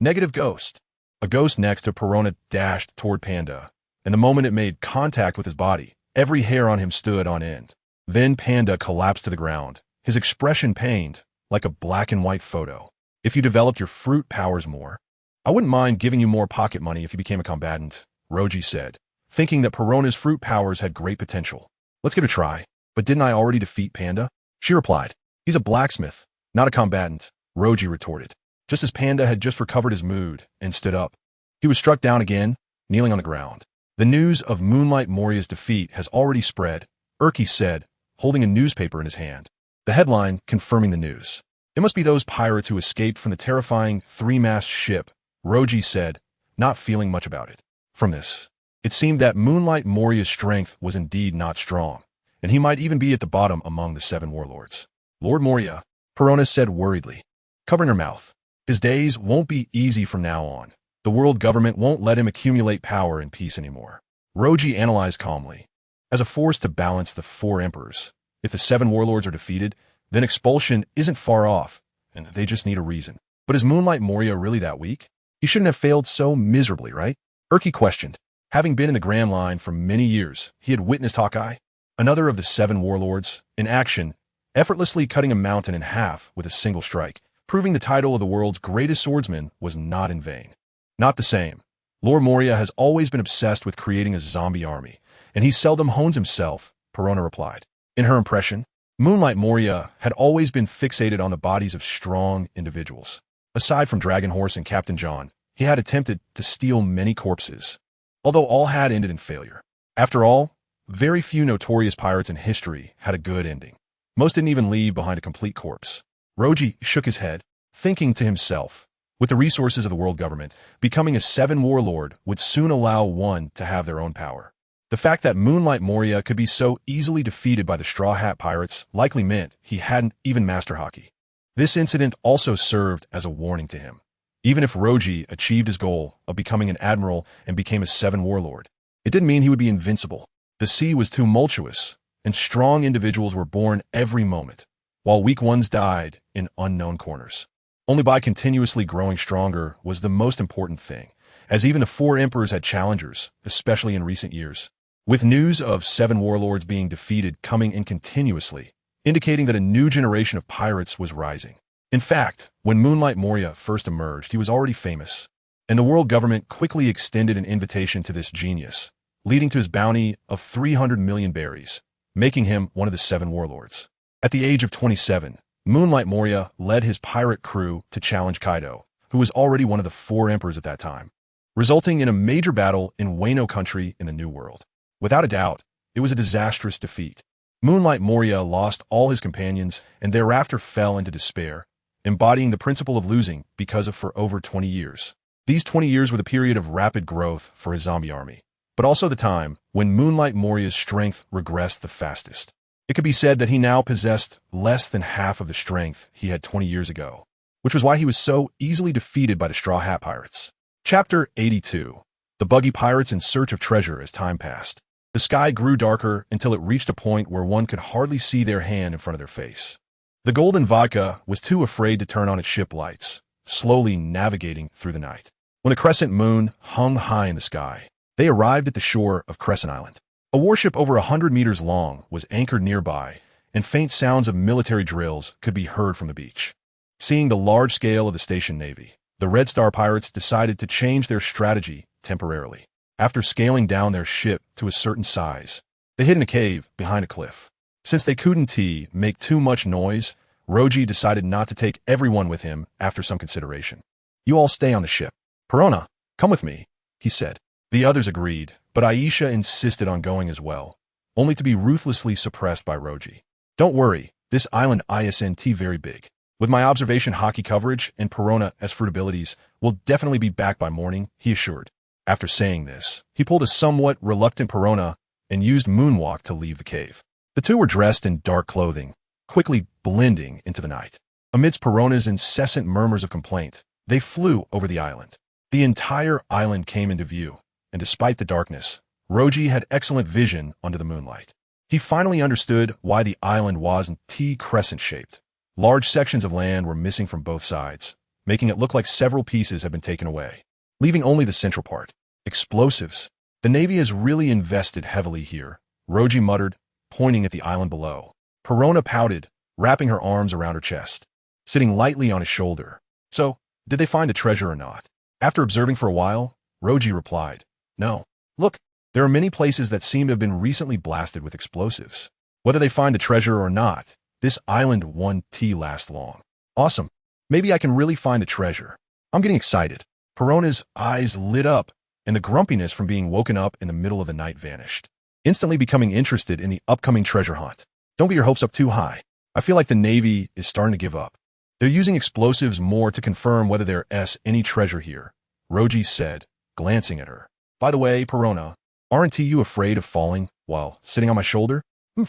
Negative ghost. A ghost next to Perona dashed toward Panda, and the moment it made contact with his body, every hair on him stood on end. Then Panda collapsed to the ground, his expression pained, like a black and white photo. If you developed your fruit powers more, I wouldn't mind giving you more pocket money if you became a combatant, Roji said, thinking that Perona's fruit powers had great potential. Let's give it a try. But didn't I already defeat Panda? She replied. He's a blacksmith, not a combatant, Roji retorted. Just as Panda had just recovered his mood and stood up, he was struck down again, kneeling on the ground. The news of Moonlight Moria's defeat has already spread, Urki said, holding a newspaper in his hand. The headline confirming the news. It must be those pirates who escaped from the terrifying three-mast ship, Roji said, not feeling much about it. From this, it seemed that Moonlight Moria's strength was indeed not strong, and he might even be at the bottom among the 7 warlords. Lord Moria, Perona said worriedly, covering her mouth. His days won't be easy from now on. The world government won't let him accumulate power in peace anymore. Roji analyzed calmly. As a force to balance the 4 emperors, if the 7 warlords are defeated, then expulsion isn't far off, and they just need a reason. But is Moonlight Moria really that weak? He shouldn't have failed so miserably, right? Urki questioned. Having been in the Grand Line for many years, he had witnessed Hawkeye, another of the 7 warlords, in action, effortlessly cutting a mountain in half with a single strike, proving the title of the world's greatest swordsman was not in vain. Not the same. Lord Moria has always been obsessed with creating a zombie army, and he seldom hones himself, Perona replied. In her impression, Moonlight Moria had always been fixated on the bodies of strong individuals. Aside from Dragon Horse and Captain John, he had attempted to steal many corpses, although all had ended in failure. After all, very few notorious pirates in history had a good ending. Most didn't even leave behind a complete corpse. Roji shook his head, thinking to himself, with the resources of the world government, becoming a 7 warlord would soon allow one to have their own power. The fact that Moonlight Moria could be so easily defeated by the Straw Hat Pirates likely meant he hadn't even mastered hockey. This incident also served as a warning to him. Even if Roji achieved his goal of becoming an admiral and became a seven warlord, it didn't mean he would be invincible. The sea was tumultuous, and strong individuals were born every moment, while weak ones died in unknown corners. Only by continuously growing stronger was the most important thing, as even the four emperors had challengers, especially in recent years. With news of seven warlords being defeated coming in continuously, indicating that a new generation of pirates was rising. In fact, when Moonlight Moria first emerged, he was already famous, and the world government quickly extended an invitation to this genius, leading to his bounty of 300 million berries, making him one of the seven warlords. At the age of 27, Moonlight Moria led his pirate crew to challenge Kaido, who was already one of the four emperors at that time, resulting in a major battle in Wano country in the New World. Without a doubt, it was a disastrous defeat. Moonlight Moria lost all his companions and thereafter fell into despair, embodying the principle of losing for over 20 years. These 20 years were the period of rapid growth for his zombie army, but also the time when Moonlight Moria's strength regressed the fastest. It could be said that he now possessed less than half of the strength he had 20 years ago, which was why he was so easily defeated by the Straw Hat Pirates. Chapter 82. The Buggy Pirates in Search of Treasure. As time passed, the sky grew darker until it reached a point where one could hardly see their hand in front of their face. The Golden Vodka was too afraid to turn on its ship lights, slowly navigating through the night. When a crescent moon hung high in the sky, they arrived at the shore of Crescent Island. A warship over 100 meters long was anchored nearby, and faint sounds of military drills could be heard from the beach. Seeing the large scale of the station navy, the Red Star Pirates decided to change their strategy temporarily. After scaling down their ship to a certain size, they hid in a cave behind a cliff. Since they couldn't make too much noise, Roji decided not to take everyone with him after some consideration. "You all stay on the ship. Perona, come with me," he said. The others agreed, but Aisha insisted on going as well, only to be ruthlessly suppressed by Roji. "Don't worry, this island isn't very big. With my observation hockey coverage and Perona as fruit abilities, we'll definitely be back by morning," he assured. After saying this, he pulled a somewhat reluctant Perona and used Moonwalk to leave the cave. The two were dressed in dark clothing, quickly blending into the night. Amidst Perona's incessant murmurs of complaint, they flew over the island. The entire island came into view, and despite the darkness, Roji had excellent vision under the moonlight. He finally understood why the island wasn't T-crescent-shaped. Large sections of land were missing from both sides, making it look like several pieces had been taken away, leaving only the central part. "Explosives. The Navy has really invested heavily here," Roji muttered, pointing at the island below. Perona pouted, wrapping her arms around her chest, sitting lightly on his shoulder. "So, did they find the treasure or not?" After observing for a while, Roji replied, "No. Look, there are many places that seem to have been recently blasted with explosives. Whether they find the treasure or not, this island won't last long." "Awesome. Maybe I can really find the treasure. I'm getting excited." Perona's eyes lit up, and the grumpiness from being woken up in the middle of the night vanished, instantly becoming interested in the upcoming treasure hunt. "Don't get your hopes up too high. I feel like the Navy is starting to give up. They're using explosives more to confirm whether there's any treasure here," Roji said, glancing at her. "By the way, Perona, aren't you afraid of falling while sitting on my shoulder?"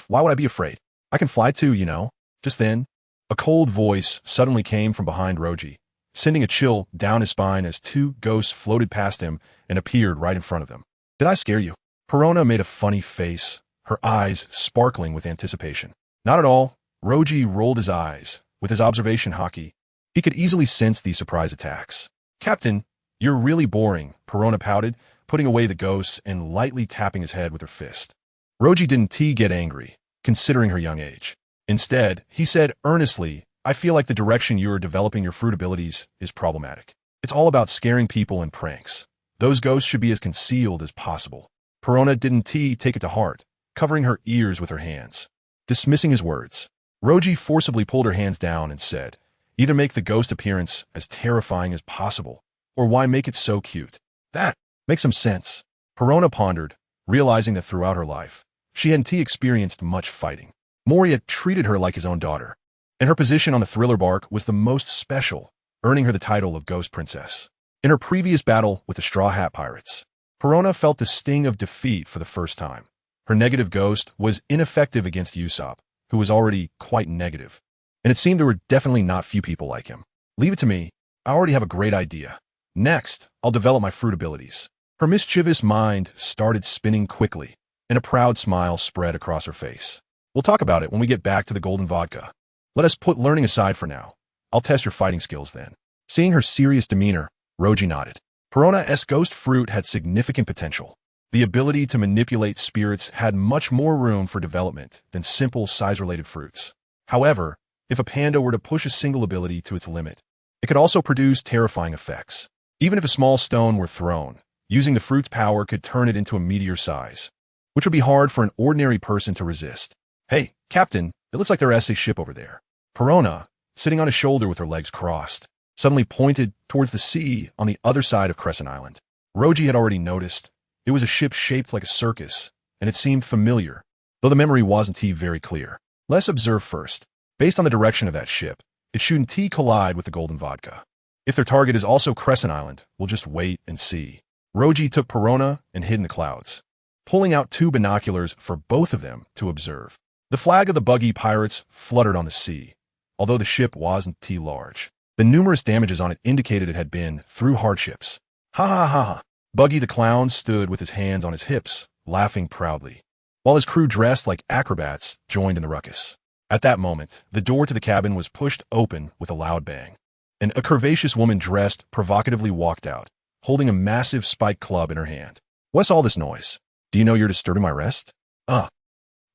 "Why would I be afraid? I can fly too, you know." Just then, a cold voice suddenly came from behind Roji, sending a chill down his spine as two ghosts floated past him and appeared right in front of them. "Did I scare you?" Perona made a funny face, her eyes sparkling with anticipation. "Not at all." Roji rolled his eyes. With his observation hockey, he could easily sense these surprise attacks. "Captain, you're really boring," Perona pouted, putting away the ghosts and lightly tapping his head with her fist. Roji didn't get angry, considering her young age. Instead, he said earnestly, "I feel like the direction you are developing your fruit abilities is problematic. It's all about scaring people and pranks. Those ghosts should be as concealed as possible." Perona didn't take it to heart, covering her ears with her hands. Dismissing his words, Roji forcibly pulled her hands down and said, "Either make the ghost appearance as terrifying as possible, or why make it so cute?" "That makes some sense." Perona pondered, realizing that throughout her life, she hadn't experienced much fighting. Moria treated her like his own daughter, and her position on the thriller bark was the most special, earning her the title of Ghost Princess. In her previous battle with the Straw Hat Pirates, Perona felt the sting of defeat for the first time. Her negative ghost was ineffective against Usopp, who was already quite negative, and it seemed there were definitely not few people like him. "Leave it to me. I already have a great idea. Next, I'll develop my fruit abilities. Her mischievous mind started spinning quickly, and a proud smile spread across her face. We'll talk about it when we get back to the golden vodka. Let us put learning aside for now. I'll test your fighting skills then. Seeing her serious demeanor, Roji nodded. Perona's ghost fruit had significant potential. The ability to manipulate spirits had much more room for development than simple size-related fruits. However, if a panda were to push a single ability to its limit, it could also produce terrifying effects. Even if a small stone were thrown, using the fruit's power could turn it into a meteor size, which would be hard for an ordinary person to resist. Hey, Captain, it looks like there's a ship over there. Perona, sitting on his shoulder with her legs crossed, suddenly pointed towards the sea on the other side of Crescent Island. Roji had already noticed. It was a ship shaped like a circus, and it seemed familiar, though the memory wasn't very clear. Let's observe first. Based on the direction of that ship, it shouldn't collide with the golden vodka. If their target is also Crescent Island, we'll just wait and see. Roji took Perona and hid in the clouds, pulling out 2 binoculars for both of them to observe. The flag of the buggy pirates fluttered on the sea, although the ship wasn't large. The numerous damages on it indicated it had been through hardships. Ha ha ha ha. Buggy the Clown stood with his hands on his hips, laughing proudly, while his crew dressed like acrobats joined in the ruckus. At that moment, the door to the cabin was pushed open with a loud bang, and a curvaceous woman dressed provocatively walked out, holding a massive spiked club in her hand. What's all this noise? Do you know you're disturbing my rest?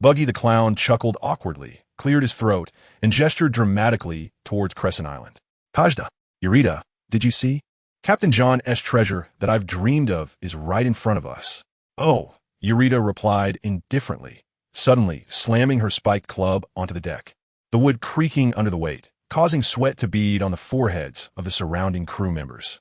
Buggy the Clown chuckled awkwardly, cleared his throat, and gestured dramatically towards Crescent Island. Tajda, Eureka, did you see? Captain John's treasure that I've dreamed of is right in front of us. Oh, Eureka replied indifferently, suddenly slamming her spiked club onto the deck, the wood creaking under the weight, causing sweat to bead on the foreheads of the surrounding crew members.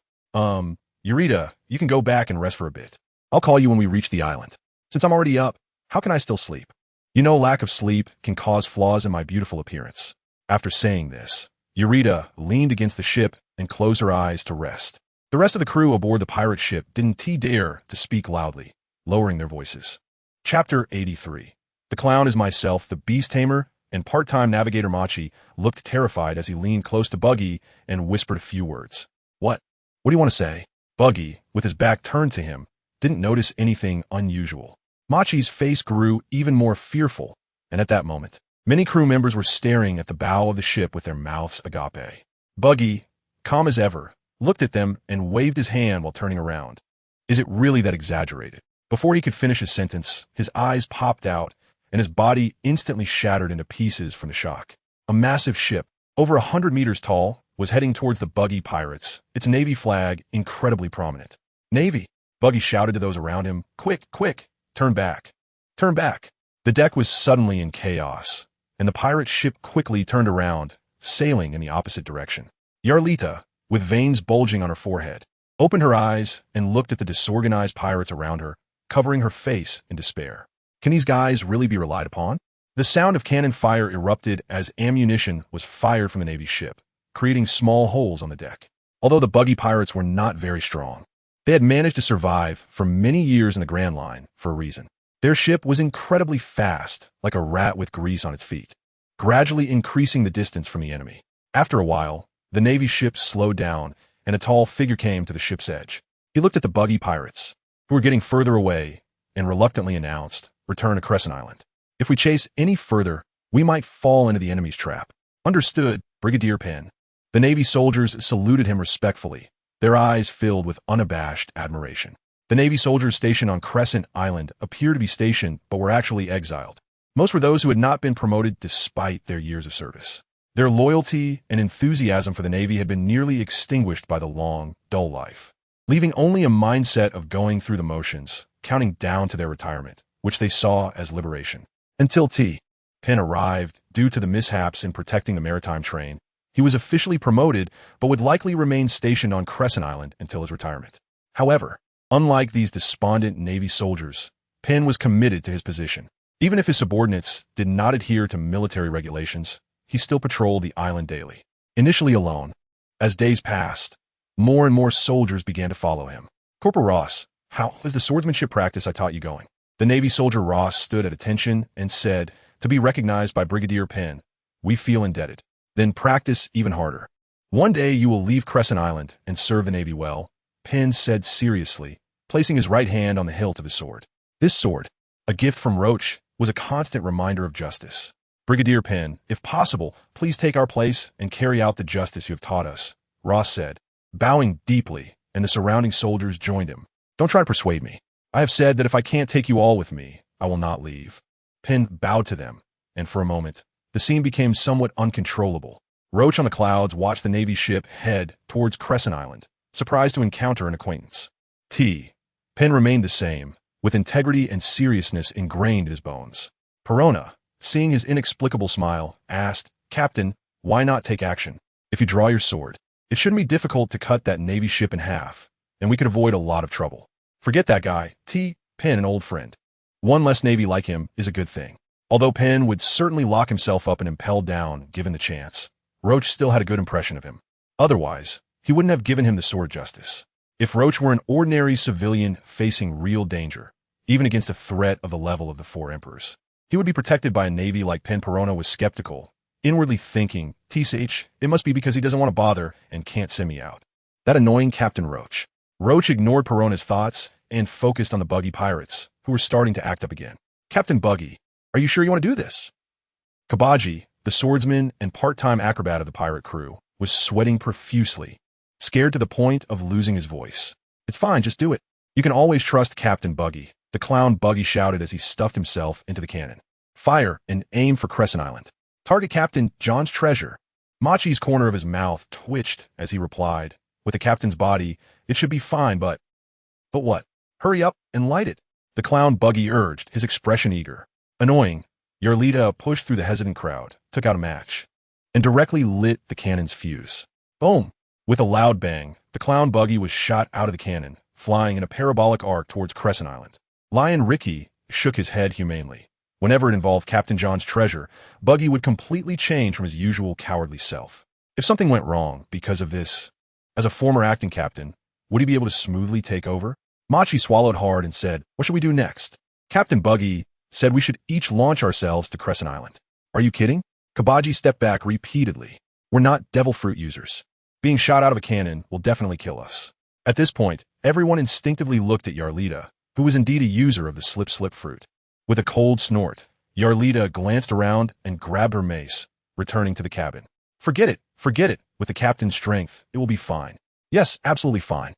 Eureka, you can go back and rest for a bit. I'll call you when we reach the island. Since I'm already up, how can I still sleep? You know, lack of sleep can cause flaws in my beautiful appearance. After saying this, Eureka leaned against the ship and closed her eyes to rest. The rest of the crew aboard the pirate ship didn't dare to speak loudly, lowering their voices. Chapter 83. The clown is myself, the beast tamer, and part-time navigator Machi looked terrified as he leaned close to Buggy and whispered a few words. What do you want to say? Buggy, with his back turned to him, didn't notice anything unusual. Machi's face grew even more fearful, and at that moment, many crew members were staring at the bow of the ship with their mouths agape. Buggy, calm as ever, looked at them and waved his hand while turning around. Is it really that exaggerated? Before he could finish his sentence, his eyes popped out, and his body instantly shattered into pieces from the shock. A massive ship, over 100 meters tall, was heading towards the Buggy pirates, its Navy flag incredibly prominent. Navy! Buggy shouted to those around him. Quick, quick! Turn back! Turn back! The deck was suddenly in chaos, and the pirate ship quickly turned around, sailing in the opposite direction. Yarlita, with veins bulging on her forehead, opened her eyes and looked at the disorganized pirates around her, covering her face in despair. Can these guys really be relied upon? The sound of cannon fire erupted as ammunition was fired from the Navy ship, creating small holes on the deck. Although the Buggy pirates were not very strong, they had managed to survive for many years in the Grand Line for a reason. Their ship was incredibly fast, like a rat with grease on its feet, gradually increasing the distance from the enemy. After a while, the Navy ship slowed down, and a tall figure came to the ship's edge. He looked at the Buggy pirates, who were getting further away, and reluctantly announced, "Return to Crescent Island. If we chase any further, we might fall into the enemy's trap." Understood, Brigadier Penn. The Navy soldiers saluted him respectfully, their eyes filled with unabashed admiration. The Navy soldiers stationed on Crescent Island appeared to be stationed but were actually exiled. Most were those who had not been promoted despite their years of service. Their loyalty and enthusiasm for the Navy had been nearly extinguished by the long, dull life, leaving only a mindset of going through the motions, counting down to their retirement, which they saw as liberation. Until Penn arrived, due to the mishaps in protecting the maritime train, he was officially promoted but would likely remain stationed on Crescent Island until his retirement. However, unlike these despondent Navy soldiers, Penn was committed to his position. Even if his subordinates did not adhere to military regulations, he still patrolled the island daily. Initially alone, as days passed, more and more soldiers began to follow him. Corporal Ross, how is the swordsmanship practice I taught you going? The Navy soldier Ross stood at attention and said, to be recognized by Brigadier Penn, we feel indebted. Then practice even harder. One day you will leave Crescent Island and serve the Navy well, Penn said seriously, placing his right hand on the hilt of his sword. This sword, a gift from Roach, was a constant reminder of justice. Brigadier Penn, if possible, please take our place and carry out the justice you have taught us, Ross said, bowing deeply, and the surrounding soldiers joined him. Don't try to persuade me. I have said that if I can't take you all with me, I will not leave. Penn bowed to them, and for a moment, the scene became somewhat uncontrollable. Roach on the clouds watched the Navy ship head towards Crescent Island, surprised to encounter an acquaintance. Penn remained the same, with integrity and seriousness ingrained in his bones. Perona, seeing his inexplicable smile, asked, Captain, why not take action? If you draw your sword, it shouldn't be difficult to cut that Navy ship in half, and we could avoid a lot of trouble. Forget that guy, Penn, an old friend. One less Navy like him is a good thing. Although Penn would certainly lock himself up and impel down, given the chance, Roach still had a good impression of him. Otherwise, he wouldn't have given him the sword justice. If Roach were an ordinary civilian facing real danger, even against a threat of the level of the four emperors, he would be protected by a Navy like Penn. Perona was skeptical, inwardly thinking, it must be because he doesn't want to bother and can't send me out. That annoying Captain Roach. Roach ignored Perona's thoughts and focused on the Buggy pirates, who were starting to act up again. Captain Buggy, are you sure you want to do this? Kabaji, the swordsman and part-time acrobat of the pirate crew, was sweating profusely, scared to the point of losing his voice. It's fine, just do it. You can always trust Captain Buggy, the clown Buggy shouted as he stuffed himself into the cannon. Fire and aim for Crescent Island. Target Captain John's treasure. Machi's corner of his mouth twitched as he replied, with the captain's body, it should be fine, but what? Hurry up and light it. The clown Buggy urged, his expression eager. Annoying, Yarlita pushed through the hesitant crowd, took out a match, and directly lit the cannon's fuse. Boom! With a loud bang, the clown Buggy was shot out of the cannon, flying in a parabolic arc towards Crescent Island. Lion Ricky shook his head humanely. Whenever it involved Captain John's treasure, Buggy would completely change from his usual cowardly self. If something went wrong because of this, as a former acting captain, would he be able to smoothly take over? Machi swallowed hard and said, what should we do next? Captain Buggy said we should each launch ourselves to Crescent Island. Are you kidding? Kabaji stepped back repeatedly. We're not devil fruit users. Being shot out of a cannon will definitely kill us. At this point, everyone instinctively looked at Yarlita, who was indeed a user of the slip fruit. With a cold snort, Yarlita glanced around and grabbed her mace, returning to the cabin. Forget it. With the captain's strength, it will be fine. Yes, absolutely fine.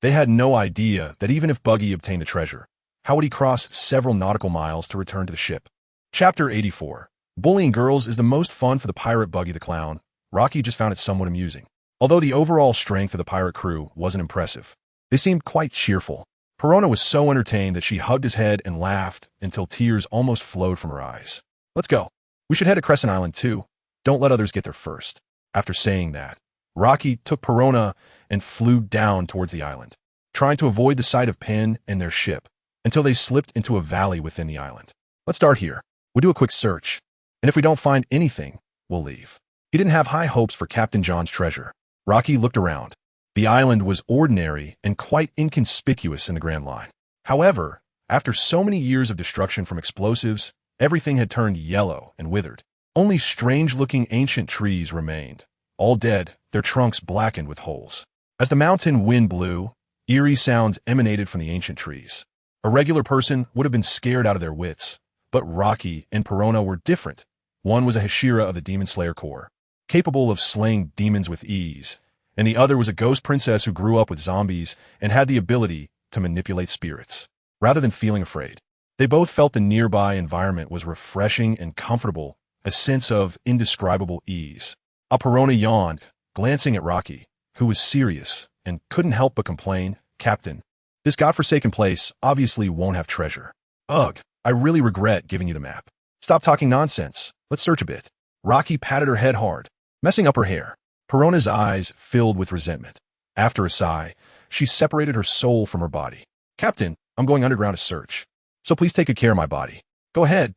They had no idea that even if Buggy obtained the treasure, how would he cross several nautical miles to return to the ship? Chapter 84. Bullying girls is the most fun for the pirate Buggy the Clown. Rocky just found it somewhat amusing. Although the overall strength of the pirate crew wasn't impressive, they seemed quite cheerful. Perona was so entertained that she hugged his head and laughed until tears almost flowed from her eyes. Let's go. We should head to Crescent Island too. Don't let others get there first. After saying that, Rocky took Perona and flew down towards the island, trying to avoid the sight of Penn and their ship, until they slipped into a valley within the island. Let's start here. We'll do a quick search, and if we don't find anything, we'll leave. He didn't have high hopes for Captain John's treasure. Rocky looked around. The island was ordinary and quite inconspicuous in the Grand Line. However, after so many years of destruction from explosives, everything had turned yellow and withered. Only strange-looking ancient trees remained, all dead, their trunks blackened with holes. As the mountain wind blew, eerie sounds emanated from the ancient trees. A regular person would have been scared out of their wits, but Rocky and Perona were different. One was a Hashira of the Demon Slayer Corps, capable of slaying demons with ease, and the other was a ghost princess who grew up with zombies and had the ability to manipulate spirits. Rather than feeling afraid, they both felt the nearby environment was refreshing and comfortable, a sense of indescribable ease. Perona yawned, glancing at Rocky, who was serious and couldn't help but complain, Captain, this godforsaken place obviously won't have treasure. Ugh, I really regret giving you the map. Stop talking nonsense. Let's search a bit. Rocky patted her head hard, messing up her hair. Perona's eyes filled with resentment. After a sigh, she separated her soul from her body. Captain, I'm going underground to search, so please take good care of my body. Go ahead.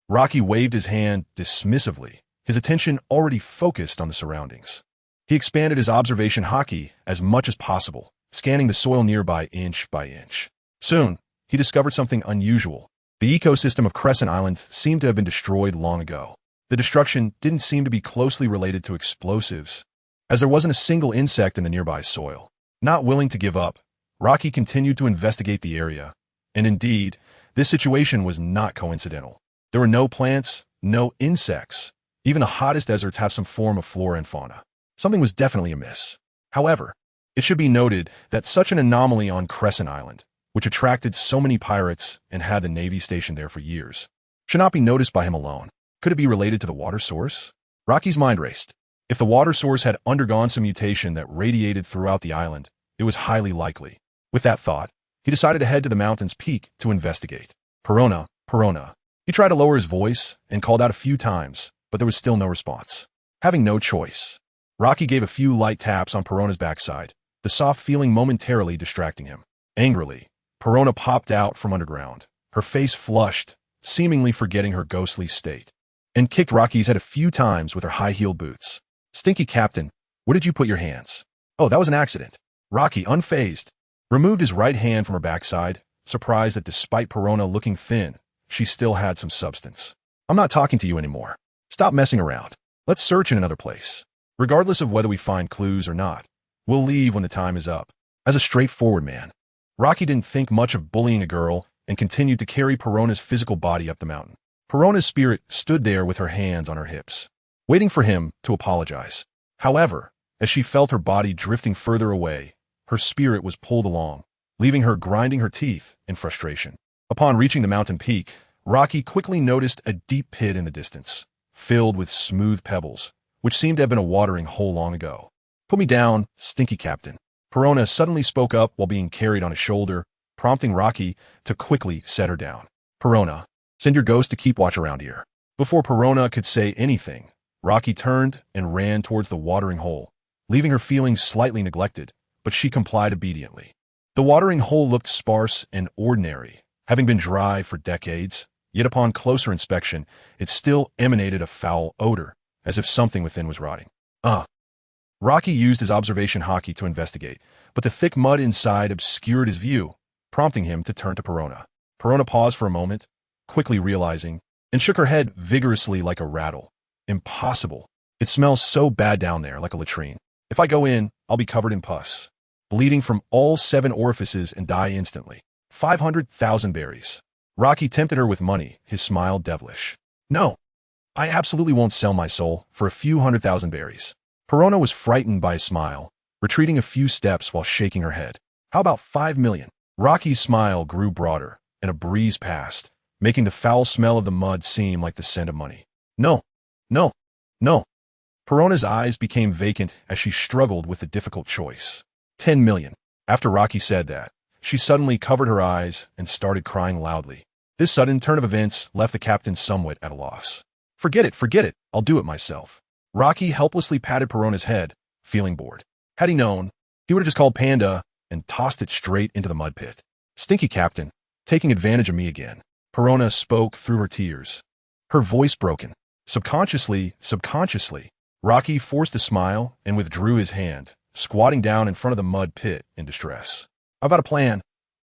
Rocky waved his hand dismissively, his attention already focused on the surroundings. He expanded his observation haki as much as possible, scanning the soil nearby inch by inch. Soon, he discovered something unusual. The ecosystem of Crescent Island seemed to have been destroyed long ago. The destruction didn't seem to be closely related to explosives. as there wasn't a single insect in the nearby soil. Not willing to give up, Rocky continued to investigate the area. And indeed, this situation was not coincidental. There were no plants, no insects. Even the hottest deserts have some form of flora and fauna. Something was definitely amiss. However, it should be noted that such an anomaly on Crescent Island, which attracted so many pirates and had the Navy stationed there for years, should not be noticed by him alone. Could it be related to the water source? Rocky's mind raced. If the water source had undergone some mutation that radiated throughout the island, it was highly likely. With that thought, he decided to head to the mountain's peak to investigate. Perona, Perona. He tried to lower his voice and called out a few times, but there was still no response. Having no choice, Rocky gave a few light taps on Perona's backside, the soft feeling momentarily distracting him. Angrily, Perona popped out from underground, her face flushed, seemingly forgetting her ghostly state, and kicked Rocky's head a few times with her high-heeled boots. Stinky Captain, where did you put your hands? Oh, that was an accident. Rocky, unfazed, removed his right hand from her backside, surprised that despite Perona looking thin, she still had some substance. I'm not talking to you anymore. Stop messing around. Let's search in another place. Regardless of whether we find clues or not, we'll leave when the time is up. As a straightforward man, Rocky didn't think much of bullying a girl and continued to carry Perona's physical body up the mountain. Perona's spirit stood there with her hands on her hips, waiting for him to apologize. However, as she felt her body drifting further away, her spirit was pulled along, leaving her grinding her teeth in frustration. Upon reaching the mountain peak, Rocky quickly noticed a deep pit in the distance, filled with smooth pebbles, which seemed to have been a watering hole long ago. Put me down, Stinky Captain. Perona suddenly spoke up while being carried on his shoulder, prompting Rocky to quickly set her down. Perona, send your ghost to keep watch around here. Before Perona could say anything, Rocky turned and ran towards the watering hole, leaving her feeling slightly neglected, but she complied obediently. The watering hole looked sparse and ordinary, having been dry for decades, yet upon closer inspection, it still emanated a foul odor, as if something within was rotting. Rocky used his observation hockey to investigate, but the thick mud inside obscured his view, prompting him to turn to Perona. Perona paused for a moment, quickly realizing, and shook her head vigorously like a rattle. Impossible. It smells so bad down there, like a latrine. If I go in, I'll be covered in pus, bleeding from all 7 orifices and die instantly. 500,000 berries. Rocky tempted her with money, his smile devilish. No, I absolutely won't sell my soul for a few 100,000 berries. Perona was frightened by his smile, retreating a few steps while shaking her head. How about 5 million? Rocky's smile grew broader, and a breeze passed, making the foul smell of the mud seem like the scent of money. No, no, no. Perona's eyes became vacant as she struggled with the difficult choice. 10 million. After Rocky said that, she suddenly covered her eyes and started crying loudly. This sudden turn of events left the captain somewhat at a loss. Forget it, I'll do it myself. Rocky helplessly patted Perona's head, feeling bored. Had he known, he would have just called Panda and tossed it straight into the mud pit. Stinky Captain, taking advantage of me again. Perona spoke through her tears, her voice broken. Subconsciously, Rocky forced a smile and withdrew his hand, squatting down in front of the mud pit in distress. I've got a plan.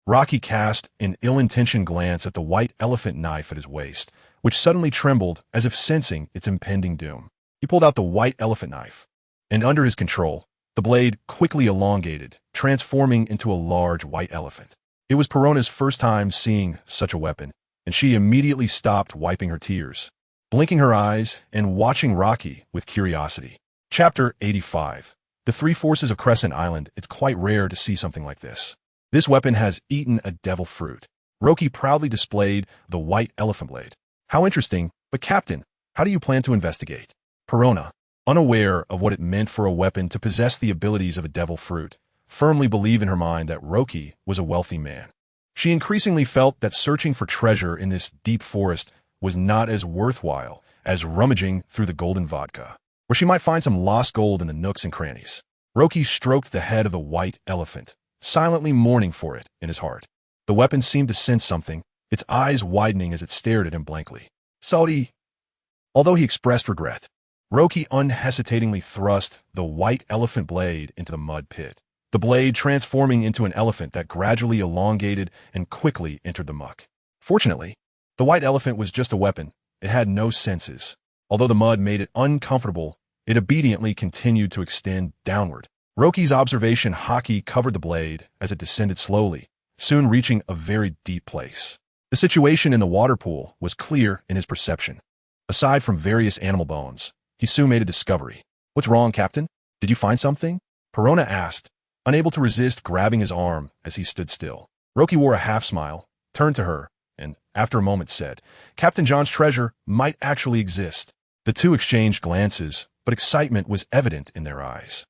Rocky cast an ill-intentioned glance at the white elephant knife at his waist, which suddenly trembled as if sensing its impending doom. He pulled out the white elephant knife, and under his control, the blade quickly elongated, transforming into a large white elephant. It was Perona's first time seeing such a weapon, and she immediately stopped wiping her tears, blinking her eyes and watching Rocky with curiosity. Chapter 85. The Three Forces of Crescent Island. It's quite rare to see something like this. This weapon has eaten a devil fruit. Rocky proudly displayed the white elephant blade. How interesting, but Captain, how do you plan to investigate? Perona, unaware of what it meant for a weapon to possess the abilities of a devil fruit, firmly believed in her mind that Rocky was a wealthy man. She increasingly felt that searching for treasure in this deep forest was not as worthwhile as rummaging through the golden vodka, where she might find some lost gold in the nooks and crannies. Rocky stroked the head of the white elephant, silently mourning for it in his heart. The weapon seemed to sense something, its eyes widening as it stared at him blankly. Saudi. Although he expressed regret, Rocky unhesitatingly thrust the white elephant blade into the mud pit, the blade transforming into an elephant that gradually elongated and quickly entered the muck. Fortunately, the white elephant was just a weapon. It had no senses. Although the mud made it uncomfortable, it obediently continued to extend downward. Roki's observation haki covered the blade as it descended slowly, soon reaching a very deep place. The situation in the water pool was clear in his perception. Aside from various animal bones, he soon made a discovery. "What's wrong, Captain? Did you find something?" Perona asked, unable to resist grabbing his arm as he stood still. Roki wore a half-smile, turned to her, and, after a moment, said, "Captain John's treasure might actually exist." The two exchanged glances, but excitement was evident in their eyes.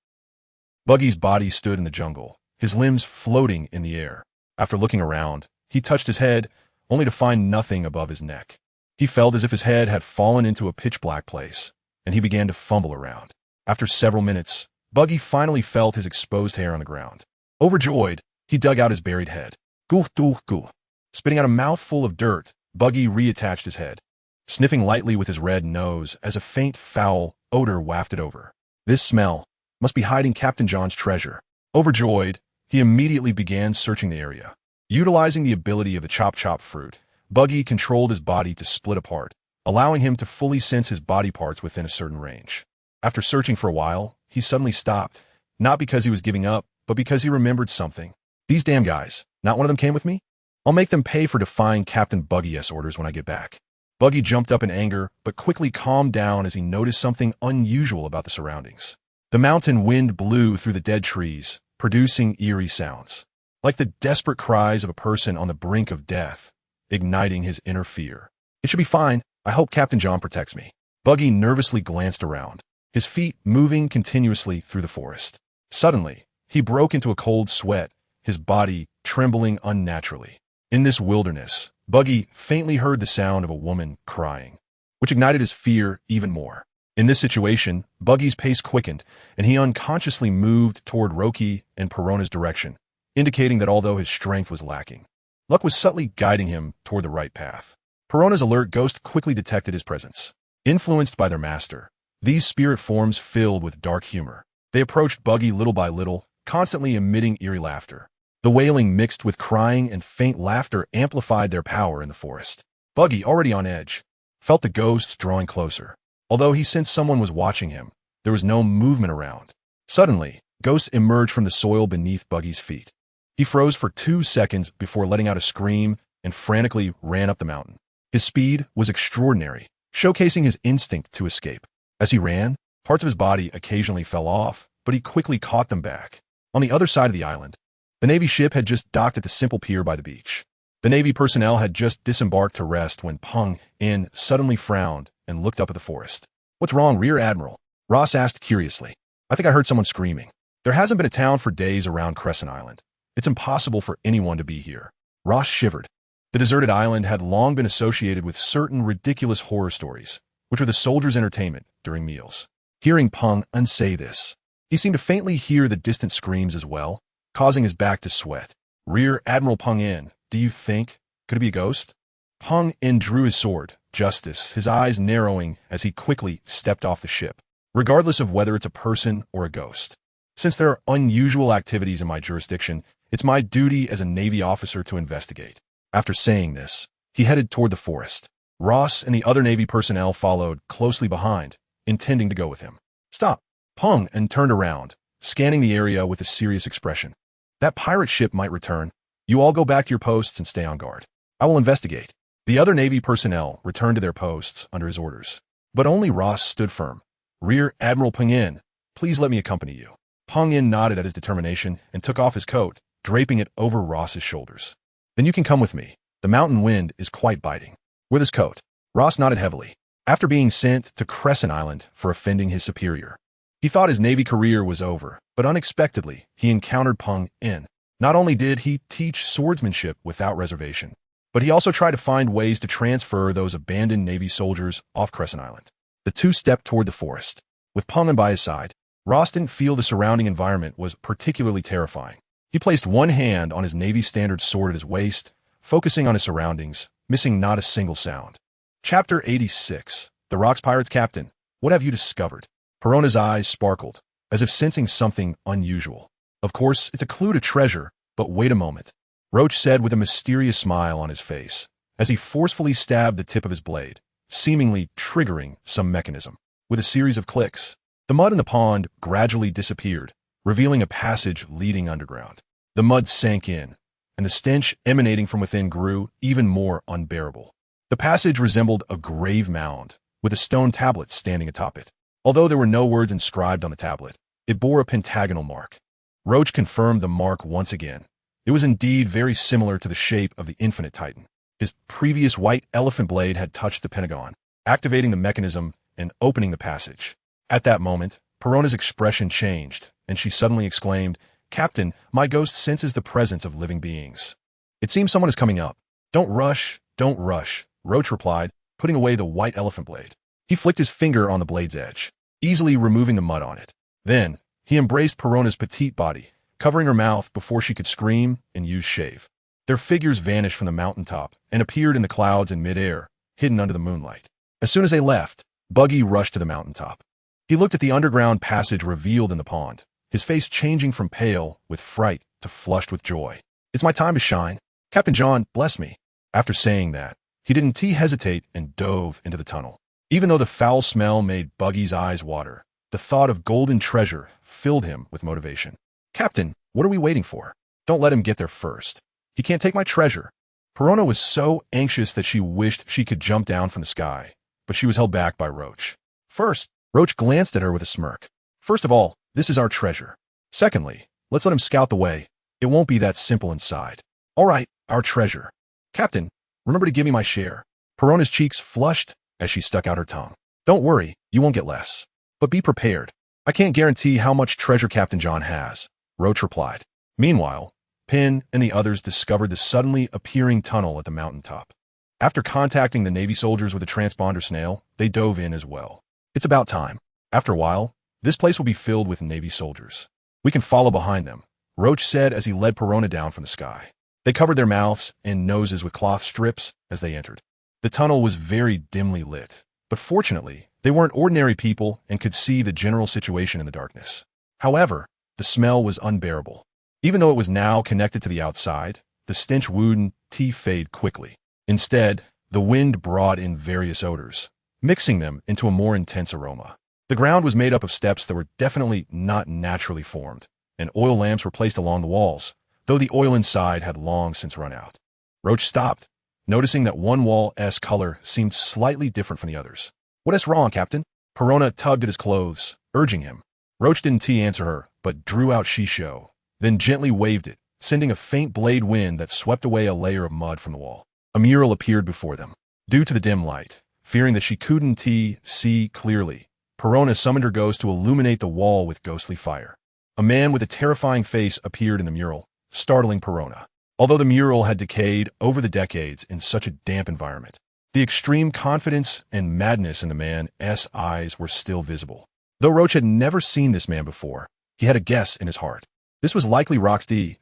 Buggy's body stood in the jungle, his limbs floating in the air. After looking around, he touched his head, only to find nothing above his neck. He felt as if his head had fallen into a pitch-black place, and he began to fumble around. After several minutes, Buggy finally felt his exposed hair on the ground. Overjoyed, he dug out his buried head. Goo, goo, goo. Spitting out a mouthful of dirt, Buggy reattached his head, sniffing lightly with his red nose as a faint, foul odor wafted over. This smell must be hiding Captain John's treasure. Overjoyed, he immediately began searching the area. Utilizing the ability of the chop-chop fruit, Buggy controlled his body to split apart, allowing him to fully sense his body parts within a certain range. After searching for a while, he suddenly stopped, not because he was giving up, but because he remembered something. "These damn guys, not one of them came with me? I'll make them pay for defying Captain Buggy's orders when I get back." Buggy jumped up in anger, but quickly calmed down as he noticed something unusual about the surroundings. The mountain wind blew through the dead trees, producing eerie sounds, like the desperate cries of a person on the brink of death, igniting his inner fear. "It should be fine. I hope Captain John protects me." Buggy nervously glanced around, his feet moving continuously through the forest. Suddenly, he broke into a cold sweat, his body trembling unnaturally. In this wilderness, Buggy faintly heard the sound of a woman crying, which ignited his fear even more. In this situation, Buggy's pace quickened, and he unconsciously moved toward Roki and Perona's direction, indicating that although his strength was lacking, luck was subtly guiding him toward the right path. Perona's alert ghost quickly detected his presence. Influenced by their master, these spirit forms filled with dark humor. They approached Buggy little by little, constantly emitting eerie laughter. The wailing mixed with crying and faint laughter amplified their power in the forest. Buggy, already on edge, felt the ghosts drawing closer. Although he sensed someone was watching him, there was no movement around. Suddenly, ghosts emerged from the soil beneath Buggy's feet. He froze for 2 seconds before letting out a scream and frantically ran up the mountain. His speed was extraordinary, showcasing his instinct to escape. As he ran, parts of his body occasionally fell off, but he quickly caught them back. On the other side of the island, the Navy ship had just docked at the simple pier by the beach. The Navy personnel had just disembarked to rest when Peng In suddenly frowned and looked up at the forest. "What's wrong, Rear Admiral?" Ross asked curiously. "I think I heard someone screaming. There hasn't been a town for days around Crescent Island. It's impossible for anyone to be here." Ross shivered. The deserted island had long been associated with certain ridiculous horror stories, which were the soldiers' entertainment during meals. Hearing Peng In say this, he seemed to faintly hear the distant screams as well, causing his back to sweat. "Rear Admiral Peng In, do you think? Could it be a ghost?" Peng In drew his sword, Justice, his eyes narrowing as he quickly stepped off the ship. "Regardless of whether it's a person or a ghost. Since there are unusual activities in my jurisdiction, it's my duty as a Navy officer to investigate." After saying this, he headed toward the forest. Ross and the other Navy personnel followed closely behind, intending to go with him. "Stop!" Peng In turned around, scanning the area with a serious expression. "That pirate ship might return. You all go back to your posts and stay on guard. I will investigate." The other Navy personnel returned to their posts under his orders. But only Ross stood firm. "Rear Admiral Peng In, please let me accompany you." Peng In nodded at his determination and took off his coat, draping it over Ross's shoulders. "Then you can come with me. The mountain wind is quite biting." With his coat, Ross nodded heavily. After being sent to Crescent Island for offending his superior, he thought his Navy career was over, but unexpectedly, he encountered Peng In. Not only did he teach swordsmanship without reservation, but he also tried to find ways to transfer those abandoned Navy soldiers off Crescent Island. The two stepped toward the forest. With Peng In by his side, Ross didn't feel the surrounding environment was particularly terrifying. He placed one hand on his Navy standard sword at his waist, focusing on his surroundings, missing not a single sound. Chapter 86. The Rocks Pirates Captain, what have you discovered? Perona's eyes sparkled, as if sensing something unusual. "Of course, it's a clue to treasure, but wait a moment," Roach said with a mysterious smile on his face, as he forcefully stabbed the tip of his blade, seemingly triggering some mechanism. With a series of clicks, The mud in the pond gradually disappeared, revealing a passage leading underground. The mud sank in, and the stench emanating from within grew even more unbearable. The passage resembled a grave mound, with a stone tablet standing atop it. Although there were no words inscribed on the tablet, it bore a pentagonal mark. Roach confirmed the mark once again. It was indeed very similar to the shape of the Infinite Titan. His previous white elephant blade had touched the pentagon, activating the mechanism and opening the passage. At that moment, Perona's expression changed, and she suddenly exclaimed, "Captain, my ghost senses the presence of living beings. It seems someone is coming up." "Don't rush, don't rush," Roach replied, putting away the white elephant blade. He flicked his finger on the blade's edge, easily removing the mud on it. Then, he embraced Perona's petite body, covering her mouth before she could scream and use shave. Their figures vanished from the mountaintop and appeared in the clouds in midair, hidden under the moonlight. As soon as they left, Buggy rushed to the mountaintop. He looked at the underground passage revealed in the pond, his face changing from pale with fright to flushed with joy. "It's my time to shine. Captain John, bless me." After saying that, he didn't hesitate and dove into the tunnel. Even though the foul smell made Buggy's eyes water, the thought of golden treasure filled him with motivation. "Captain, what are we waiting for? Don't let him get there first. He can't take my treasure." Perona was so anxious that she wished she could jump down from the sky, but she was held back by Roach. "First," Roach glanced at her with a smirk. "First of all, this is our treasure. Secondly, let's let him scout the way. It won't be that simple inside." "All right, our treasure. Captain, remember to give me my share." Perona's cheeks flushed as she stuck out her tongue. "Don't worry, you won't get less. But be prepared. I can't guarantee how much treasure Captain John has," Roach replied. Meanwhile, Pin and the others discovered the suddenly appearing tunnel at the mountaintop. After contacting the Navy soldiers with a transponder snail, they dove in as well. "It's about time. After a while, this place will be filled with Navy soldiers. We can follow behind them," Roach said as he led Perona down from the sky. They covered their mouths and noses with cloth strips as they entered. The tunnel was very dimly lit, but fortunately, they weren't ordinary people and could see the general situation in the darkness. However, the smell was unbearable. Even though it was now connected to the outside, the stench wouldn't fade quickly. Instead, the wind brought in various odors, mixing them into a more intense aroma. The ground was made up of steps that were definitely not naturally formed, and oil lamps were placed along the walls, though the oil inside had long since run out. Roach stopped, noticing that one wall's color seemed slightly different from the others. "What is wrong, Captain?" Perona tugged at his clothes, urging him. Roach didn't answer her, but drew out Shisho, then gently waved it, sending a faint blade wind that swept away a layer of mud from the wall. A mural appeared before them. Due to the dim light, fearing that she couldn't see clearly, Perona summoned her ghost to illuminate the wall with ghostly fire. A man with a terrifying face appeared in the mural, startling Perona. Although the mural had decayed over the decades in such a damp environment, the extreme confidence and madness in the man's eyes were still visible. Though Roach had never seen this man before, he had a guess in his heart. This was likely realms.The.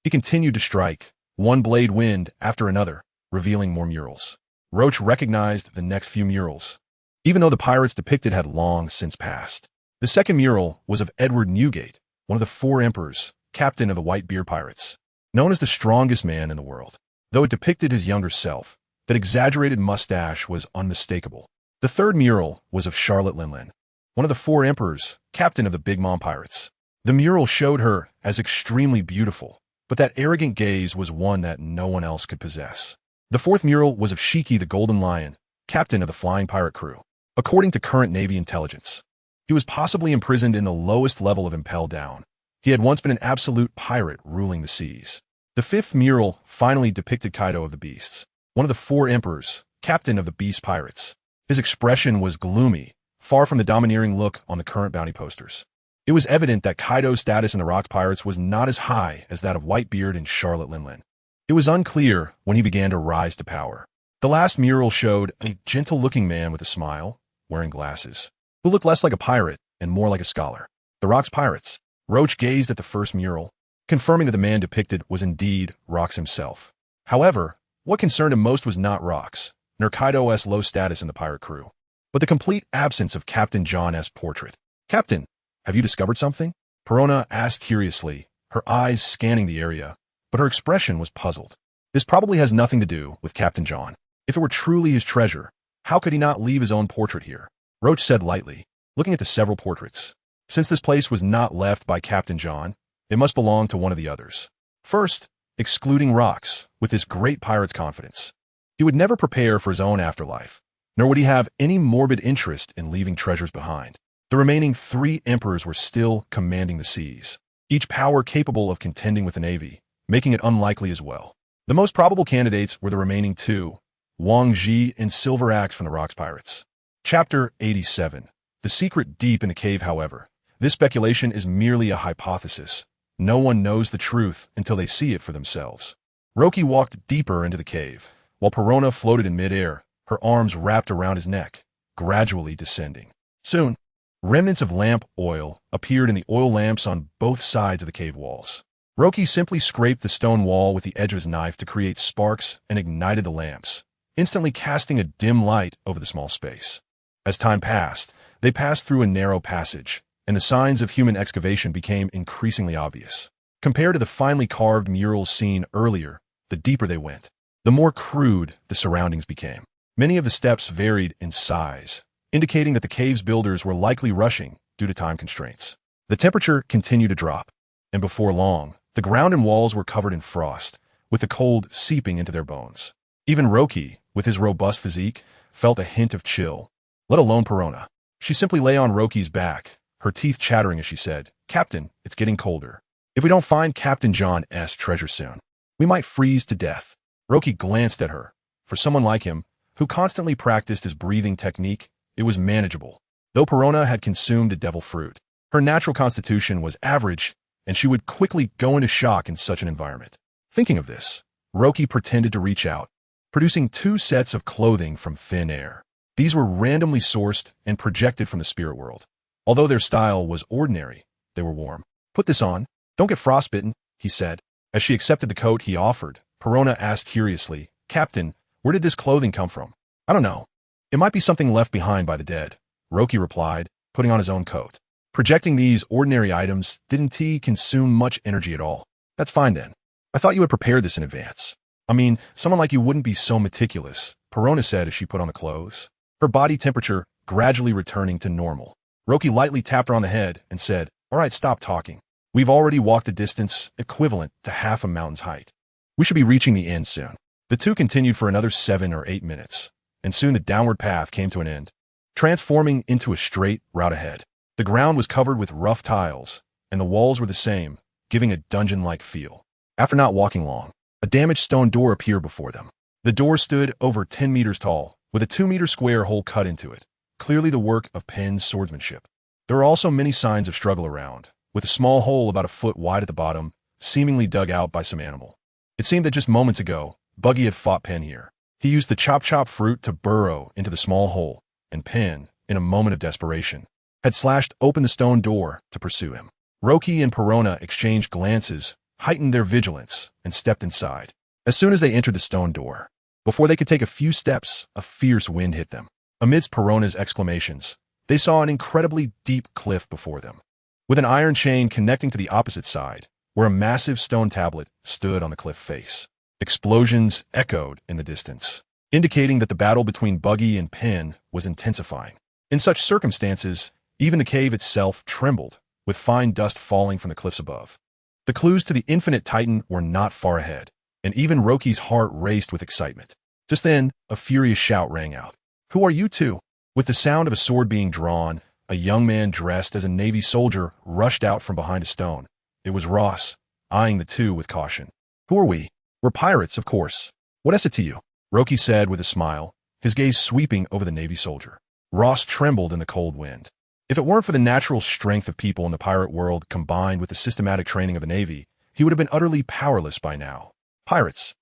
He continued to strike, one blade wind after another, revealing more murals. Roach recognized the next few murals, even though the pirates depicted had long since passed. The second mural was of Edward Newgate, one of the 4 emperors, captain of the Whitebeard pirates, known as the strongest man in the world. Though it depicted his younger self, that exaggerated mustache was unmistakable. The third mural was of Charlotte Linlin, one of the 4 emperors, captain of the Big Mom pirates. The mural showed her as extremely beautiful, but that arrogant gaze was one that no one else could possess. The fourth mural was of Shiki the Golden Lion, captain of the Flying Pirate crew. According to current Navy intelligence, he was possibly imprisoned in the lowest level of Impel Down. He had once been an absolute pirate ruling the seas. The fifth mural finally depicted Kaido of the Beasts, one of the 4 emperors, captain of the Beast Pirates. His expression was gloomy, far from the domineering look on the current bounty posters. It was evident that Kaido's status in the Rocks Pirates was not as high as that of Whitebeard and Charlotte Linlin. It was unclear when he began to rise to power. The last mural showed a gentle-looking man with a smile, wearing glasses, who looked less like a pirate and more like a scholar. The Rocks Pirates. Roach gazed at the first mural, confirming that the man depicted was indeed Rocks himself. However, what concerned him most was not Rocks, nor Kaido's low status in the pirate crew, but the complete absence of Captain John's portrait. "Captain, have you discovered something?" Perona asked curiously, her eyes scanning the area, but her expression was puzzled. "This probably has nothing to do with Captain John. If it were truly his treasure, how could he not leave his own portrait here?" Roach said lightly. looking at the several portraits. Since this place was not left by Captain John, it must belong to one of the others. First, excluding Rocks, with this great pirate's confidence. He would never prepare for his own afterlife, nor would he have any morbid interest in leaving treasures behind. The remaining 3 emperors were still commanding the seas, each power capable of contending with the navy, making it unlikely as well. The most probable candidates were the remaining 2, Wang Ji and Silver Axe from the Rocks Pirates. Chapter 87. The secret deep in the cave, however. This speculation is merely a hypothesis. No one knows the truth until they see it for themselves. Roki walked deeper into the cave, while Perona floated in midair, her arms wrapped around his neck, gradually descending. Soon, remnants of lamp oil appeared in the oil lamps on both sides of the cave walls. Roki simply scraped the stone wall with the edge of his knife to create sparks and ignited the lamps, instantly casting a dim light over the small space. As time passed, they passed through a narrow passage, and the signs of human excavation became increasingly obvious. Compared to the finely carved murals seen earlier, the deeper they went, the more crude the surroundings became. Many of the steps varied in size, indicating that the cave's builders were likely rushing due to time constraints. The temperature continued to drop, and before long, the ground and walls were covered in frost, with the cold seeping into their bones. Even Roki, with his robust physique, felt a hint of chill, let alone Perona. She simply lay on Roki's back, her teeth chattering as she said, "Captain, it's getting colder. If we don't find Captain John's treasure soon, we might freeze to death." Roki glanced at her. For someone like him, who constantly practiced his breathing technique, it was manageable. Though Perona had consumed a devil fruit, her natural constitution was average, and she would quickly go into shock in such an environment. Thinking of this, Roki pretended to reach out, producing 2 sets of clothing from thin air. These were randomly sourced and projected from the spirit world. Although their style was ordinary, they were warm. "Put this on. Don't get frostbitten," he said. As she accepted the coat he offered, Perona asked curiously, "Captain, where did this clothing come from?" "I don't know. It might be something left behind by the dead," Roki replied, putting on his own coat. Projecting these ordinary items didn't consume much energy at all. "That's fine then. I thought you had prepared this in advance. I mean, someone like you wouldn't be so meticulous," Perona said as she put on the clothes, her body temperature gradually returning to normal. Roki lightly tapped her on the head and said, "All right, stop talking. We've already walked a distance equivalent to half a mountain's height. We should be reaching the end soon." The 2 continued for another 7 or 8 minutes, and soon the downward path came to an end, transforming into a straight route ahead. The ground was covered with rough tiles, and the walls were the same, giving a dungeon-like feel. After not walking long, a damaged stone door appeared before them. The door stood over 10 meters tall, with a 2-meter square hole cut into it, clearly the work of Penn's swordsmanship. There were also many signs of struggle around, with a small hole about a foot wide at the bottom, seemingly dug out by some animal. It seemed that just moments ago, Buggy had fought Penn here. He used the chop-chop fruit to burrow into the small hole, and Penn, in a moment of desperation, had slashed open the stone door to pursue him. Roki and Perona exchanged glances, heightened their vigilance, and stepped inside. As soon as they entered the stone door, before they could take a few steps, a fierce wind hit them. Amidst Perona's exclamations, they saw an incredibly deep cliff before them, with an iron chain connecting to the opposite side, where a massive stone tablet stood on the cliff face. Explosions echoed in the distance, indicating that the battle between Buggy and Penn was intensifying. In such circumstances, even the cave itself trembled, with fine dust falling from the cliffs above. The clues to the infinite titan were not far ahead, and even Roki's heart raced with excitement. Just then, a furious shout rang out. "Who are you two?" With the sound of a sword being drawn, a young man dressed as a Navy soldier rushed out from behind a stone. It was Ross, eyeing the 2 with caution. "Who are we?" "We're pirates, of course. What is it to you?" Roki said with a smile, his gaze sweeping over the Navy soldier. Ross trembled in the cold wind. If it weren't for the natural strength of people in the pirate world combined with the systematic training of the Navy, he would have been utterly powerless by now. "Pirates."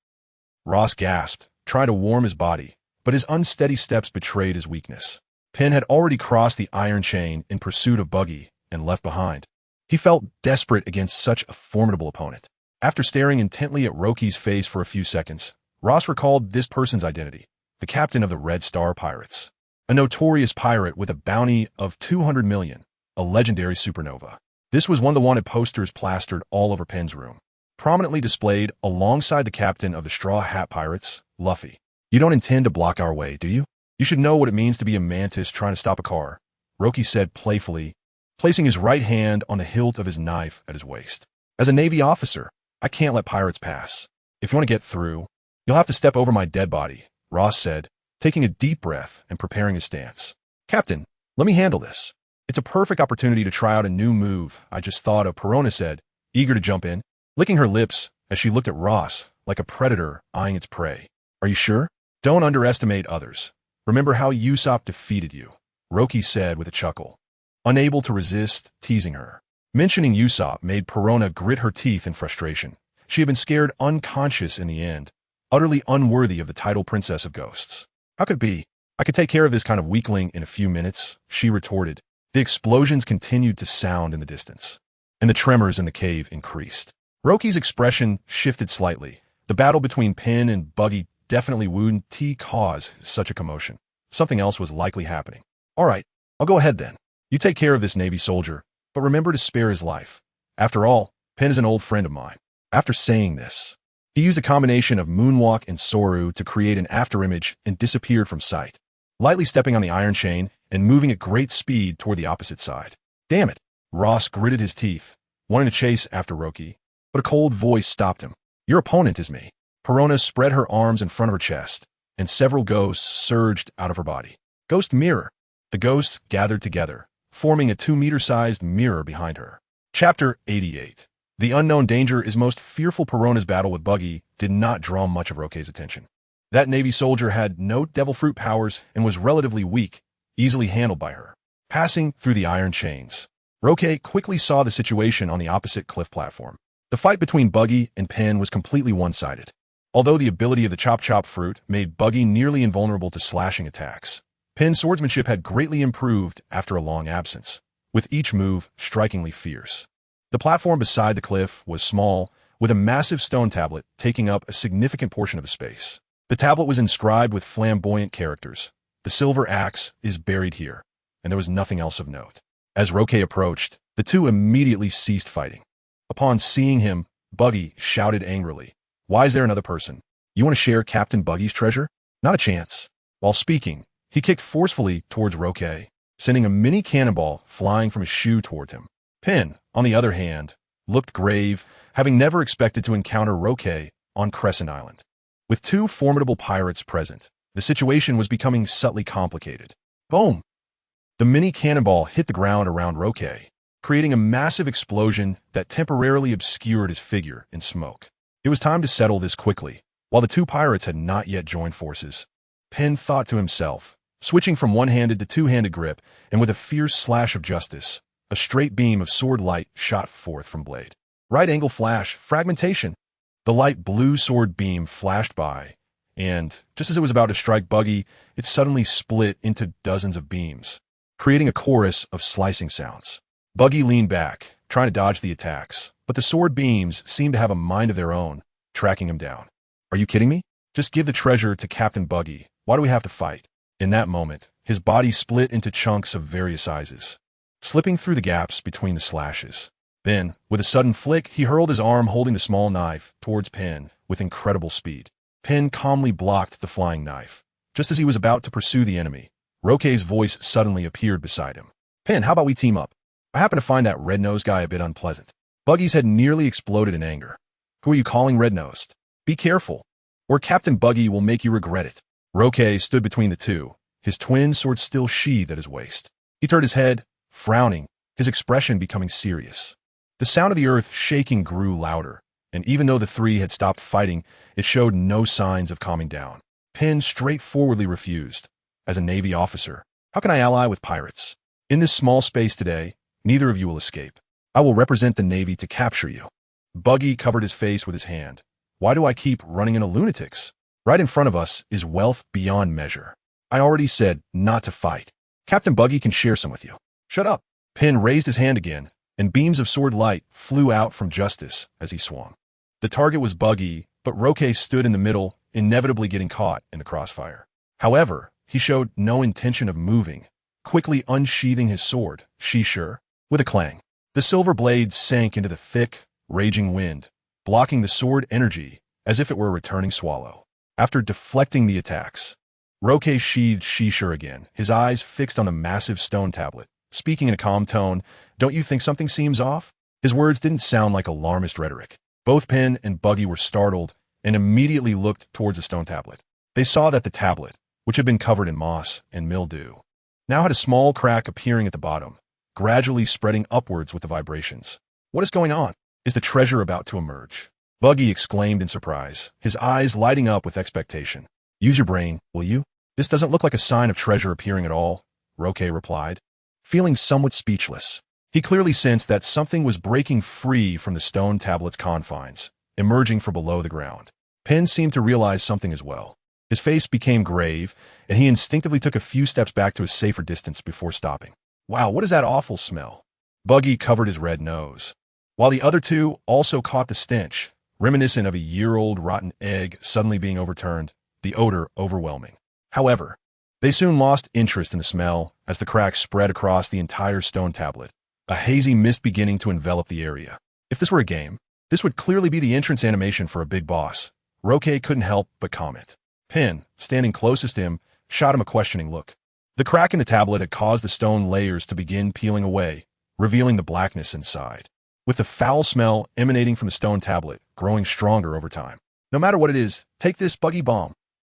Ross gasped, trying to warm his body, but his unsteady steps betrayed his weakness. Penn had already crossed the iron chain in pursuit of Buggy and left behind. He felt desperate against such a formidable opponent. After staring intently at Roki's face for a few seconds, Ross recalled this person's identity, the captain of the Red Star Pirates. A notorious pirate with a bounty of 200 million, a legendary supernova. This was one of the wanted posters plastered all over Penn's room, prominently displayed alongside the captain of the Straw Hat Pirates, Luffy. "You don't intend to block our way, do you? You should know what it means to be a mantis trying to stop a car," Roki said playfully, placing his right hand on the hilt of his knife at his waist. As a Navy officer, I can't let pirates pass. If you want to get through, you'll have to step over my dead body, Ross said, taking a deep breath and preparing his stance. Captain, let me handle this. It's a perfect opportunity to try out a new move I just thought of, Perona said, eager to jump in, licking her lips as she looked at Ross like a predator eyeing its prey. Are you sure? Don't underestimate others. Remember how Usopp defeated you, Roki said with a chuckle, unable to resist teasing her. Mentioning Usopp made Perona grit her teeth in frustration. She had been scared unconscious in the end, utterly unworthy of the title Princess of Ghosts. How could it be? I could take care of this kind of weakling in a few minutes, she retorted. The explosions continued to sound in the distance, and the tremors in the cave increased. Roki's expression shifted slightly. The battle between Pin and Buggy definitely wouldn't cause such a commotion. Something else was likely happening. All right, I'll go ahead then. You take care of this Navy soldier, but remember to spare his life. After all, Pin is an old friend of mine. After saying this, he used a combination of moonwalk and Soru to create an afterimage and disappeared from sight, lightly stepping on the iron chain and moving at great speed toward the opposite side. Damn it! Ross gritted his teeth, wanting to chase after Roki, but a cold voice stopped him. Your opponent is me. Perona spread her arms in front of her chest, and several ghosts surged out of her body. Ghost mirror. The ghosts gathered together, forming a 2-meter-sized mirror behind her. Chapter 88. The unknown danger is most fearful. Perona's battle with Buggy did not draw much of Roke's attention. That Navy soldier had no devil fruit powers and was relatively weak, easily handled by her. Passing through the iron chains, Roke quickly saw the situation on the opposite cliff platform. The fight between Buggy and Pin was completely one-sided. Although the ability of the chop fruit made Buggy nearly invulnerable to slashing attacks, Pin's swordsmanship had greatly improved after a long absence, with each move strikingly fierce. The platform beside the cliff was small, with a massive stone tablet taking up a significant portion of the space. The tablet was inscribed with flamboyant characters. The silver axe is buried here, and there was nothing else of note. As Roke approached, the two immediately ceased fighting. Upon seeing him, Buggy shouted angrily, "Why is there another person? You want to share Captain Buggy's treasure? Not a chance." While speaking, he kicked forcefully towards Roke, sending a mini cannonball flying from his shoe towards him. Pin, on the other hand, looked grave, having never expected to encounter Roke on Crescent Island. With two formidable pirates present, the situation was becoming subtly complicated. Boom! The mini cannonball hit the ground around Roke, creating a massive explosion that temporarily obscured his figure in smoke. It was time to settle this quickly. While the two pirates had not yet joined forces, Pin thought to himself, switching from one-handed to two-handed grip, and with a fierce slash of justice, a straight beam of sword light shot forth from blade. Right-angle flash, fragmentation. The light blue sword beam flashed by, and, just as it was about to strike Buggy, it suddenly split into dozens of beams, creating a chorus of slicing sounds. Buggy leaned back, trying to dodge the attacks, but the sword beams seemed to have a mind of their own, tracking him down. Are you kidding me? Just give the treasure to Captain Buggy. Why do we have to fight? In that moment, his body split into chunks of various sizes, slipping through the gaps between the slashes. Then, with a sudden flick, he hurled his arm holding the small knife towards Pin with incredible speed. Pin calmly blocked the flying knife. Just as he was about to pursue the enemy, Roke's voice suddenly appeared beside him. Pin, how about we team up? I happen to find that red-nosed guy a bit unpleasant. Buggy's head nearly exploded in anger. Who are you calling red-nosed? Be careful, or Captain Buggy will make you regret it. Roke stood between the two, his twin sword still sheathed at his waist. He turned his head, frowning, his expression becoming serious. The sound of the earth shaking grew louder, and even though the three had stopped fighting, it showed no signs of calming down. Pin straightforwardly refused. As a Navy officer, how can I ally with pirates? In this small space today, neither of you will escape. I will represent the Navy to capture you. Buggy covered his face with his hand. Why do I keep running into lunatics? Right in front of us is wealth beyond measure. I already said not to fight. Captain Buggy can share some with you. Shut up. Pin raised his hand again, and beams of sword light flew out from Justice as he swung. The target was Buggy, but Roke stood in the middle, inevitably getting caught in the crossfire. However, he showed no intention of moving, quickly unsheathing his sword, She-Sure. With a clang, the silver blade sank into the thick, raging wind, blocking the sword energy as if it were a returning swallow. After deflecting the attacks, Roke sheathed She-Sure again, his eyes fixed on the massive stone tablet, speaking in a calm tone, "Don't you think something seems off?" His words didn't sound like alarmist rhetoric. Both Pin and Buggy were startled and immediately looked towards the stone tablet. They saw that the tablet, which had been covered in moss and mildew, now had a small crack appearing at the bottom, gradually spreading upwards with the vibrations. "What is going on? Is the treasure about to emerge?" Buggy exclaimed in surprise, his eyes lighting up with expectation. "Use your brain, will you? This doesn't look like a sign of treasure appearing at all," Roque replied, feeling somewhat speechless. He clearly sensed that something was breaking free from the stone tablet's confines, emerging from below the ground. Pin seemed to realize something as well. His face became grave, and he instinctively took a few steps back to a safer distance before stopping. "Wow, what is that awful smell?" Buggy covered his red nose, while the other two also caught the stench, reminiscent of a year-old rotten egg suddenly being overturned, the odor overwhelming. However, they soon lost interest in the smell as the crack spread across the entire stone tablet, a hazy mist beginning to envelop the area. If this were a game, this would clearly be the entrance animation for a big boss. Roque couldn't help but comment. Pin, standing closest to him, shot him a questioning look. The crack in the tablet had caused the stone layers to begin peeling away, revealing the blackness inside, with the foul smell emanating from the stone tablet growing stronger over time. "No matter what it is, take this Buggy bomb."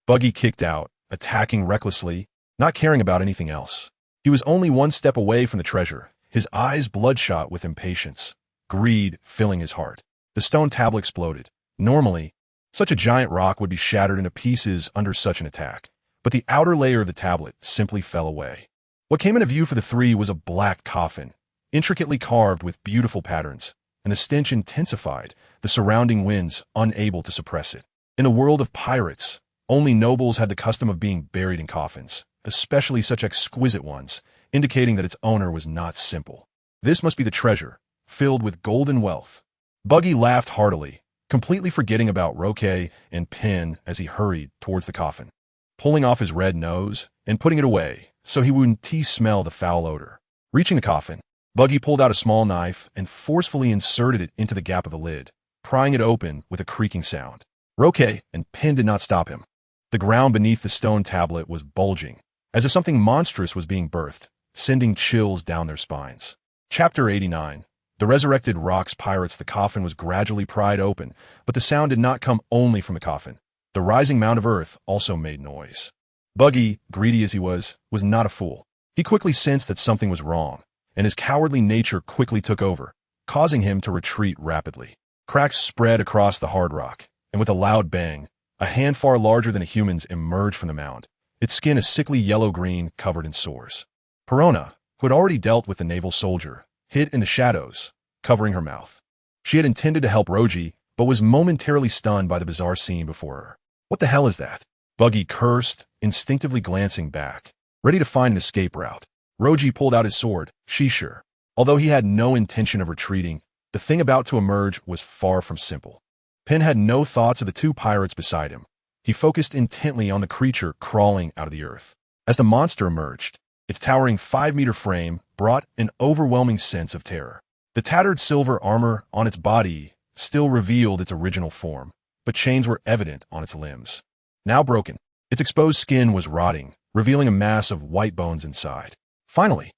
Buggy kicked out, attacking recklessly, not caring about anything else. He was only one step away from the treasure, his eyes bloodshot with impatience, greed filling his heart. The stone tablet exploded. Normally, such a giant rock would be shattered into pieces under such an attack, but the outer layer of the tablet simply fell away. What came into view for the three was a black coffin, intricately carved with beautiful patterns, and the stench intensified, the surrounding winds unable to suppress it. In the world of pirates, only nobles had the custom of being buried in coffins, especially such exquisite ones, indicating that its owner was not simple. This must be the treasure, filled with golden wealth. Buggy laughed heartily, completely forgetting about Roque and Pin as he hurried towards the coffin, pulling off his red nose and putting it away so he wouldn't smell the foul odor. Reaching the coffin, Buggy pulled out a small knife and forcefully inserted it into the gap of the lid, prying it open with a creaking sound. Roque and Pin did not stop him. The ground beneath the stone tablet was bulging, as if something monstrous was being birthed, sending chills down their spines. Chapter 89. The resurrected rocks pirates. The coffin was gradually pried open, but the sound did not come only from the coffin. The rising mound of earth also made noise. Buggy, greedy as he was not a fool. He quickly sensed that something was wrong, and his cowardly nature quickly took over, causing him to retreat rapidly. Cracks spread across the hard rock, and with a loud bang, a hand far larger than a human's emerged from the mound, its skin a sickly yellow-green covered in sores. Perona, who had already dealt with the naval soldier, hid in the shadows, covering her mouth. She had intended to help Roji, but was momentarily stunned by the bizarre scene before her. "What the hell is that?" Buggy cursed, instinctively glancing back, ready to find an escape route. Roji pulled out his sword, sure. Although he had no intention of retreating, the thing about to emerge was far from simple. Pin had no thoughts of the two pirates beside him. He focused intently on the creature crawling out of the earth. As the monster emerged, its towering 5-meter frame brought an overwhelming sense of terror. The tattered silver armor on its body still revealed its original form, but chains were evident on its limbs. Now broken, its exposed skin was rotting, revealing a mass of white bones inside. Finally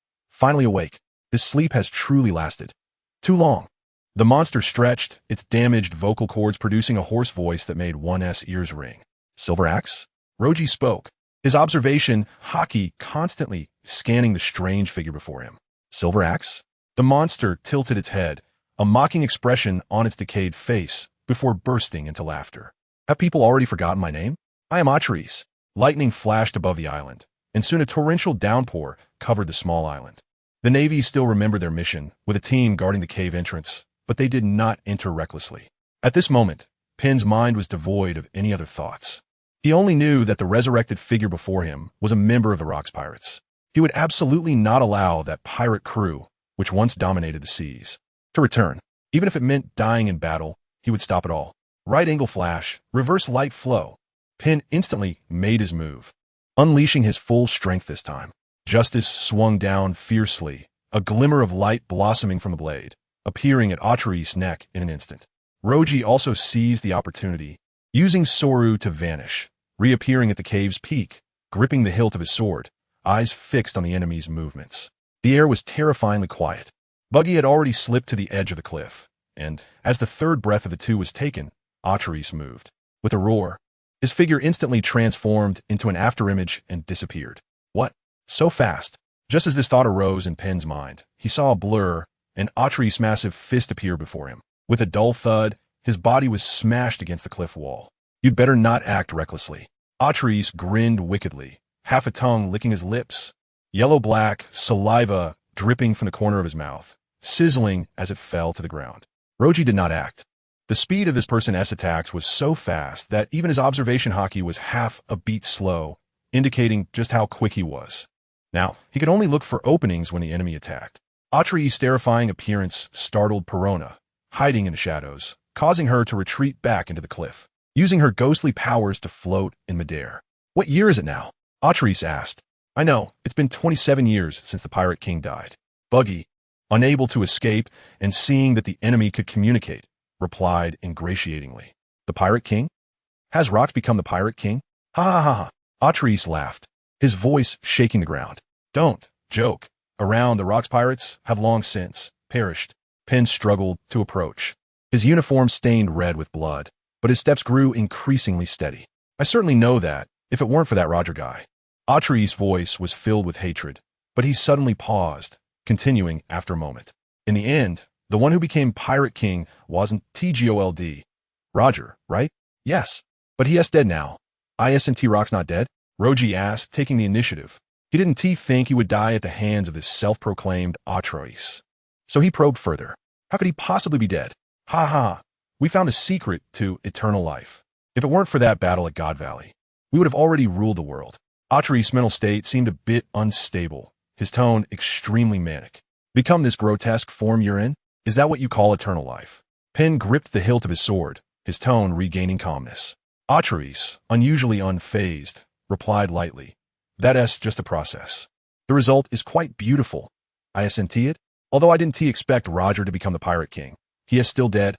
awake. This sleep has truly lasted too long. The monster stretched, its damaged vocal cords producing a hoarse voice that made one's ears ring. "Silver axe?" Roji spoke, his observation haki constantly scanning the strange figure before him. "Silver axe?" The monster tilted its head, a mocking expression on its decayed face, before bursting into laughter. "Have people already forgotten my name? I am Atreides." Lightning flashed above the island, and soon a torrential downpour covered the small island. The Navy still remembered their mission, with a team guarding the cave entrance, but they did not enter recklessly. At this moment, Pin's mind was devoid of any other thoughts. He only knew that the resurrected figure before him was a member of the Rocks Pirates. He would absolutely not allow that pirate crew, which once dominated the seas, to return. Even if it meant dying in battle, he would stop it all. Right angle flash, reverse light flow. Pin instantly made his move, unleashing his full strength this time. Justice swung down fiercely, a glimmer of light blossoming from the blade, appearing at Atreides' neck in an instant. Roji also seized the opportunity, using Soru to vanish, reappearing at the cave's peak, gripping the hilt of his sword, eyes fixed on the enemy's movements. The air was terrifyingly quiet. Buggy had already slipped to the edge of the cliff, and as the third breath of the two was taken, Atreus moved. With a roar, his figure instantly transformed into an afterimage and disappeared. What? So fast? Just as this thought arose in Pen's mind, he saw a blur, and Atreus' massive fist appear before him. With a dull thud, his body was smashed against the cliff wall. You'd better not act recklessly. Atreus grinned wickedly, half a tongue licking his lips, yellow-black saliva dripping from the corner of his mouth, sizzling as it fell to the ground. Roji did not act. The speed of this person's attacks was so fast that even his observation haki was half a beat slow, indicating just how quick he was. Now, he could only look for openings when the enemy attacked. Atreus' terrifying appearance startled Perona, hiding in the shadows, causing her to retreat back into the cliff, using her ghostly powers to float in midair. What year is it now? Atreus asked. I know, it's been 27 years since the Pirate King died. Buggy, unable to escape and seeing that the enemy could communicate, replied ingratiatingly. The Pirate King? Has Rox become the Pirate King? Ha ha ha ha. Atreus laughed, his voice shaking the ground. Don't joke. Around the Rox pirates have long since perished. Pen struggled to approach, his uniform stained red with blood, but his steps grew increasingly steady. I certainly know that, if it weren't for that Roger guy. Atreus' voice was filled with hatred, but he suddenly paused, continuing after a moment. In the end, the one who became Pirate King wasn't TGOLD. Roger, right? Yes. But he is dead now. Isn't Rox not dead? Roji asked, taking the initiative. He didn't think he would die at the hands of this self-proclaimed Atreus. So he probed further. How could he possibly be dead? Ha ha. We found the secret to eternal life. If it weren't for that battle at God Valley, we would have already ruled the world. Atreus' mental state seemed a bit unstable, his tone extremely manic. Become this grotesque form you're in? Is that what you call eternal life? Pen gripped the hilt of his sword, his tone regaining calmness. Atreus, unusually unfazed, replied lightly. That's just a process. The result is quite beautiful. Isn't it? Although I didn't expect Roger to become the Pirate King. He is still dead.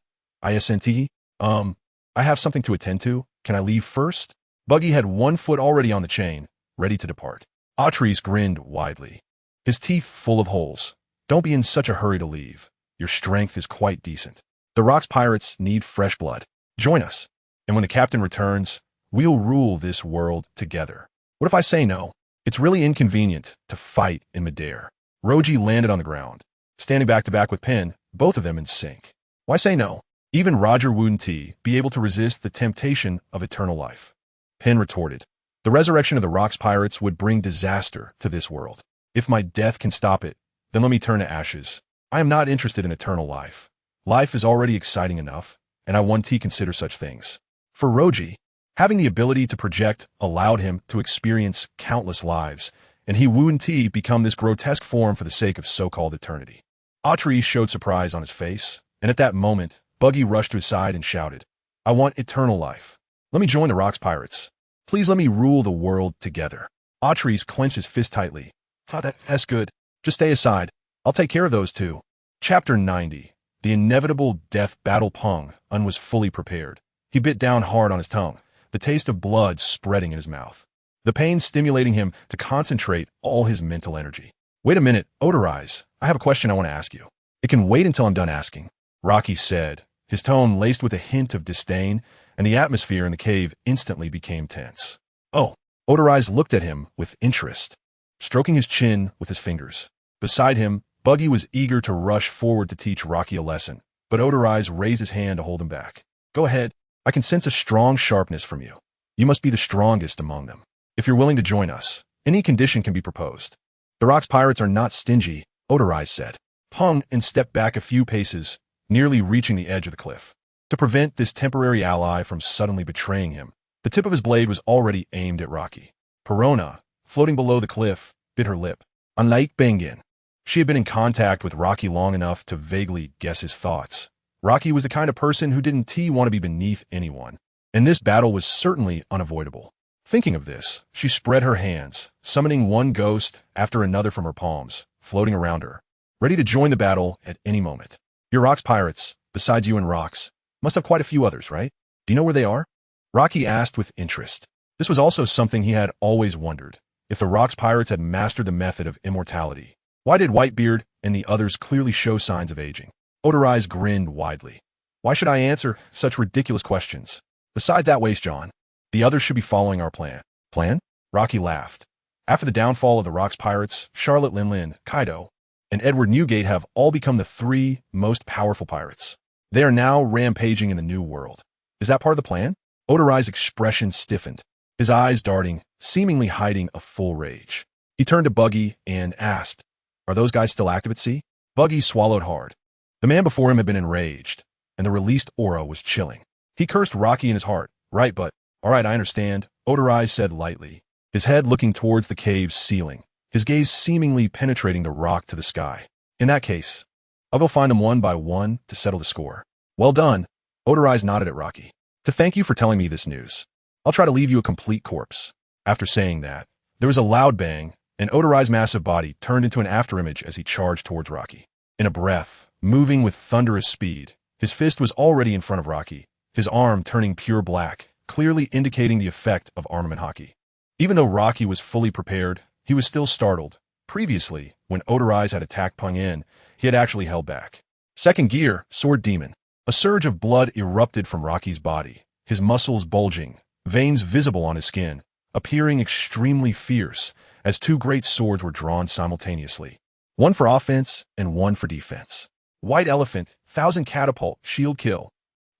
Isn't he? I have something to attend to. Can I leave first? Buggy had one foot already on the chain, ready to depart. Atreus grinned widely, his teeth full of holes. Don't be in such a hurry to leave. Your strength is quite decent. The Rox pirates need fresh blood. Join us. And when the captain returns, we'll rule this world together. What if I say no? It's really inconvenient to fight in midair. Roji landed on the ground, standing back to back with Pen, both of them in sync. Why say no? Even Roger wouldn't be able to resist the temptation of eternal life. Pen retorted. The resurrection of the Rox pirates would bring disaster to this world. If my death can stop it, then let me turn to ashes. I am not interested in eternal life. Life is already exciting enough, and I want to consider such things. For Roji, having the ability to project allowed him to experience countless lives, and he wouldn't become this grotesque form for the sake of so-called eternity. Atreus showed surprise on his face, and at that moment, Buggy rushed to his side and shouted, I want eternal life. Let me join the Rox pirates. Please let me rule the world together. Atreus clenched his fist tightly. That's good. Just stay aside. I'll take care of those two. Chapter 90. The inevitable death battle. Pung was fully prepared. He bit down hard on his tongue, the taste of blood spreading in his mouth, the pain stimulating him to concentrate all his mental energy. Wait a minute, Odorize. I have a question I want to ask you. It can wait until I'm done asking, Rocky said, his tone laced with a hint of disdain, and the atmosphere in the cave instantly became tense. Oh, Odorize looked at him with interest, stroking his chin with his fingers. Beside him, Buggy was eager to rush forward to teach Rocky a lesson, but Odorize raised his hand to hold him back. Go ahead. I can sense a strong sharpness from you. You must be the strongest among them. If you're willing to join us, any condition can be proposed. The Rox pirates are not stingy, Odorize said. Pung and stepped back a few paces, nearly reaching the edge of the cliff. To prevent this temporary ally from suddenly betraying him, the tip of his blade was already aimed at Rocky. Perona, floating below the cliff, bit her lip. Unlike Bengen, she had been in contact with Rocky long enough to vaguely guess his thoughts. Rocky was the kind of person who didn't want to be beneath anyone, and this battle was certainly unavoidable. Thinking of this, she spread her hands, summoning one ghost after another from her palms, floating around her, ready to join the battle at any moment. Your Rox pirates, besides you and Rox, must have quite a few others, right? Do you know where they are? Rocky asked with interest. This was also something he had always wondered, if the Rox pirates had mastered the method of immortality, Why did Whitebeard and the others clearly show signs of aging? Odorize grinned widely. Why should I answer such ridiculous questions? Besides that waste, John, the others should be following our plan. Plan? Rocky laughed. After the downfall of the Rocks pirates, Charlotte Linlin, Kaido, and Edward Newgate have all become the three most powerful pirates. They are now rampaging in the New World. Is that part of the plan? Odorize's expression stiffened, his eyes darting, seemingly hiding a full rage. He turned to Buggy and asked, "Are those guys still active at sea?" Buggy swallowed hard. The man before him had been enraged, and the released aura was chilling. He cursed Rocky in his heart. Right, but, all right, I understand, Odorize said lightly, his head looking towards the cave's ceiling, his gaze seemingly penetrating the rock to the sky. In that case, I'll go find them one by one to settle the score. Well done, Odorize nodded at Rocky. To thank you for telling me this news. I'll try to leave you a complete corpse. After saying that, there was a loud bang, and Odorize's massive body turned into an afterimage as he charged towards Rocky. In a breath, moving with thunderous speed, his fist was already in front of Rocky, his arm turning pure black, clearly indicating the effect of armament hockey. Even though Rocky was fully prepared, he was still startled. Previously, when Odorize had attacked Peng Yin, he had actually held back. Second gear, Sword Demon. A surge of blood erupted from Rocky's body, his muscles bulging, veins visible on his skin, appearing extremely fierce as two great swords were drawn simultaneously. One for offense and one for defense. White Elephant, 1000 Catapult, Shield Kill.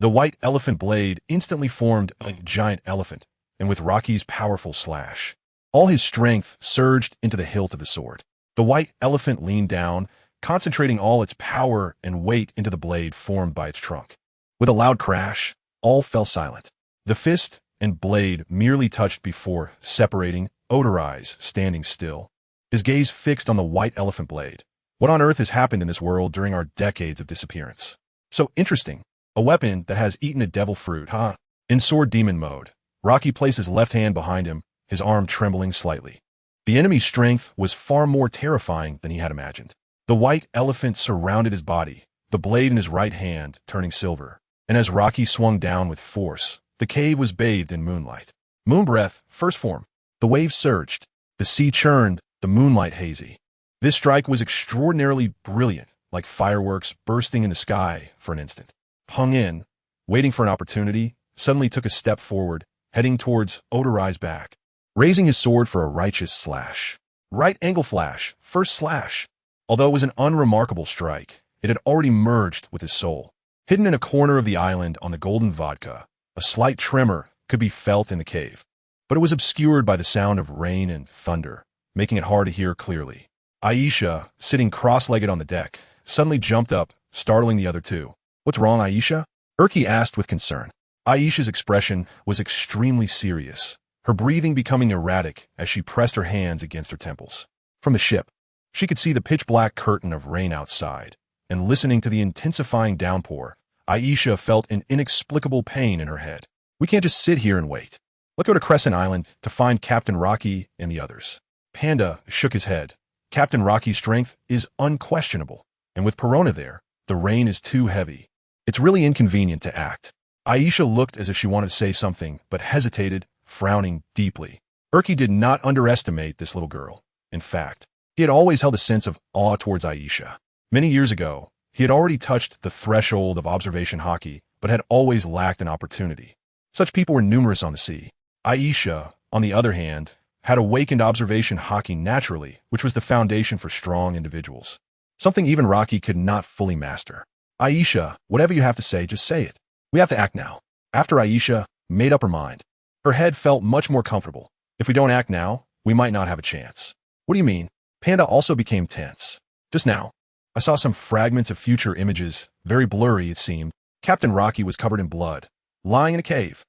The White Elephant blade instantly formed a giant elephant, and with Rocky's powerful slash, all his strength surged into the hilt of the sword. The White Elephant leaned down, concentrating all its power and weight into the blade formed by its trunk. With a loud crash, all fell silent. The fist and blade merely touched before separating, Odorize standing still, his gaze fixed on the White Elephant blade. What on earth has happened in this world during our decades of disappearance? So interesting. A weapon that has eaten a devil fruit, huh? In Sword Demon mode, Rocky placed his left hand behind him, his arm trembling slightly. The enemy's strength was far more terrifying than he had imagined. The White Elephant surrounded his body, the blade in his right hand turning silver, and as Rocky swung down with force, the cave was bathed in moonlight. Moonbreath, first form. The waves surged, the sea churned, the moonlight hazy. This strike was extraordinarily brilliant, like fireworks bursting in the sky for an instant. Peng Yin, waiting for an opportunity, suddenly took a step forward, heading towards Odorize's back, raising his sword for a righteous slash. Right angle flash, first slash. Although it was an unremarkable strike, it had already merged with his soul. Hidden in a corner of the island on the Golden Vodka, a slight tremor could be felt in the cave, but it was obscured by the sound of rain and thunder, making it hard to hear clearly. Aisha, sitting cross-legged on the deck, suddenly jumped up, startling the other two. What's wrong, Aisha? Urki asked with concern. Aisha's expression was extremely serious, her breathing becoming erratic as she pressed her hands against her temples. From the ship, she could see the pitch-black curtain of rain outside, and listening to the intensifying downpour, Aisha felt an inexplicable pain in her head. We can't just sit here and wait. Let's go to Crescent Island to find Captain Rocky and the others. Panda shook his head. Captain Rocky's strength is unquestionable, and with Perona there, the rain is too heavy. It's really inconvenient to act. Aisha looked as if she wanted to say something, but hesitated, frowning deeply. Urki did not underestimate this little girl. In fact, he had always held a sense of awe towards Aisha. Many years ago, he had already touched the threshold of observation hockey, but had always lacked an opportunity. Such people were numerous on the sea. Aisha, on the other hand, had awakened observation hockey naturally, which was the foundation for strong individuals. Something even Rocky could not fully master. Aisha, whatever you have to say, just say it. We have to act now. After Aisha made up her mind, her head felt much more comfortable. If we don't act now, we might not have a chance. What do you mean? Panda also became tense. Just now, I saw some fragments of future images, very blurry it seemed. Captain Rocky was covered in blood, lying in a cave.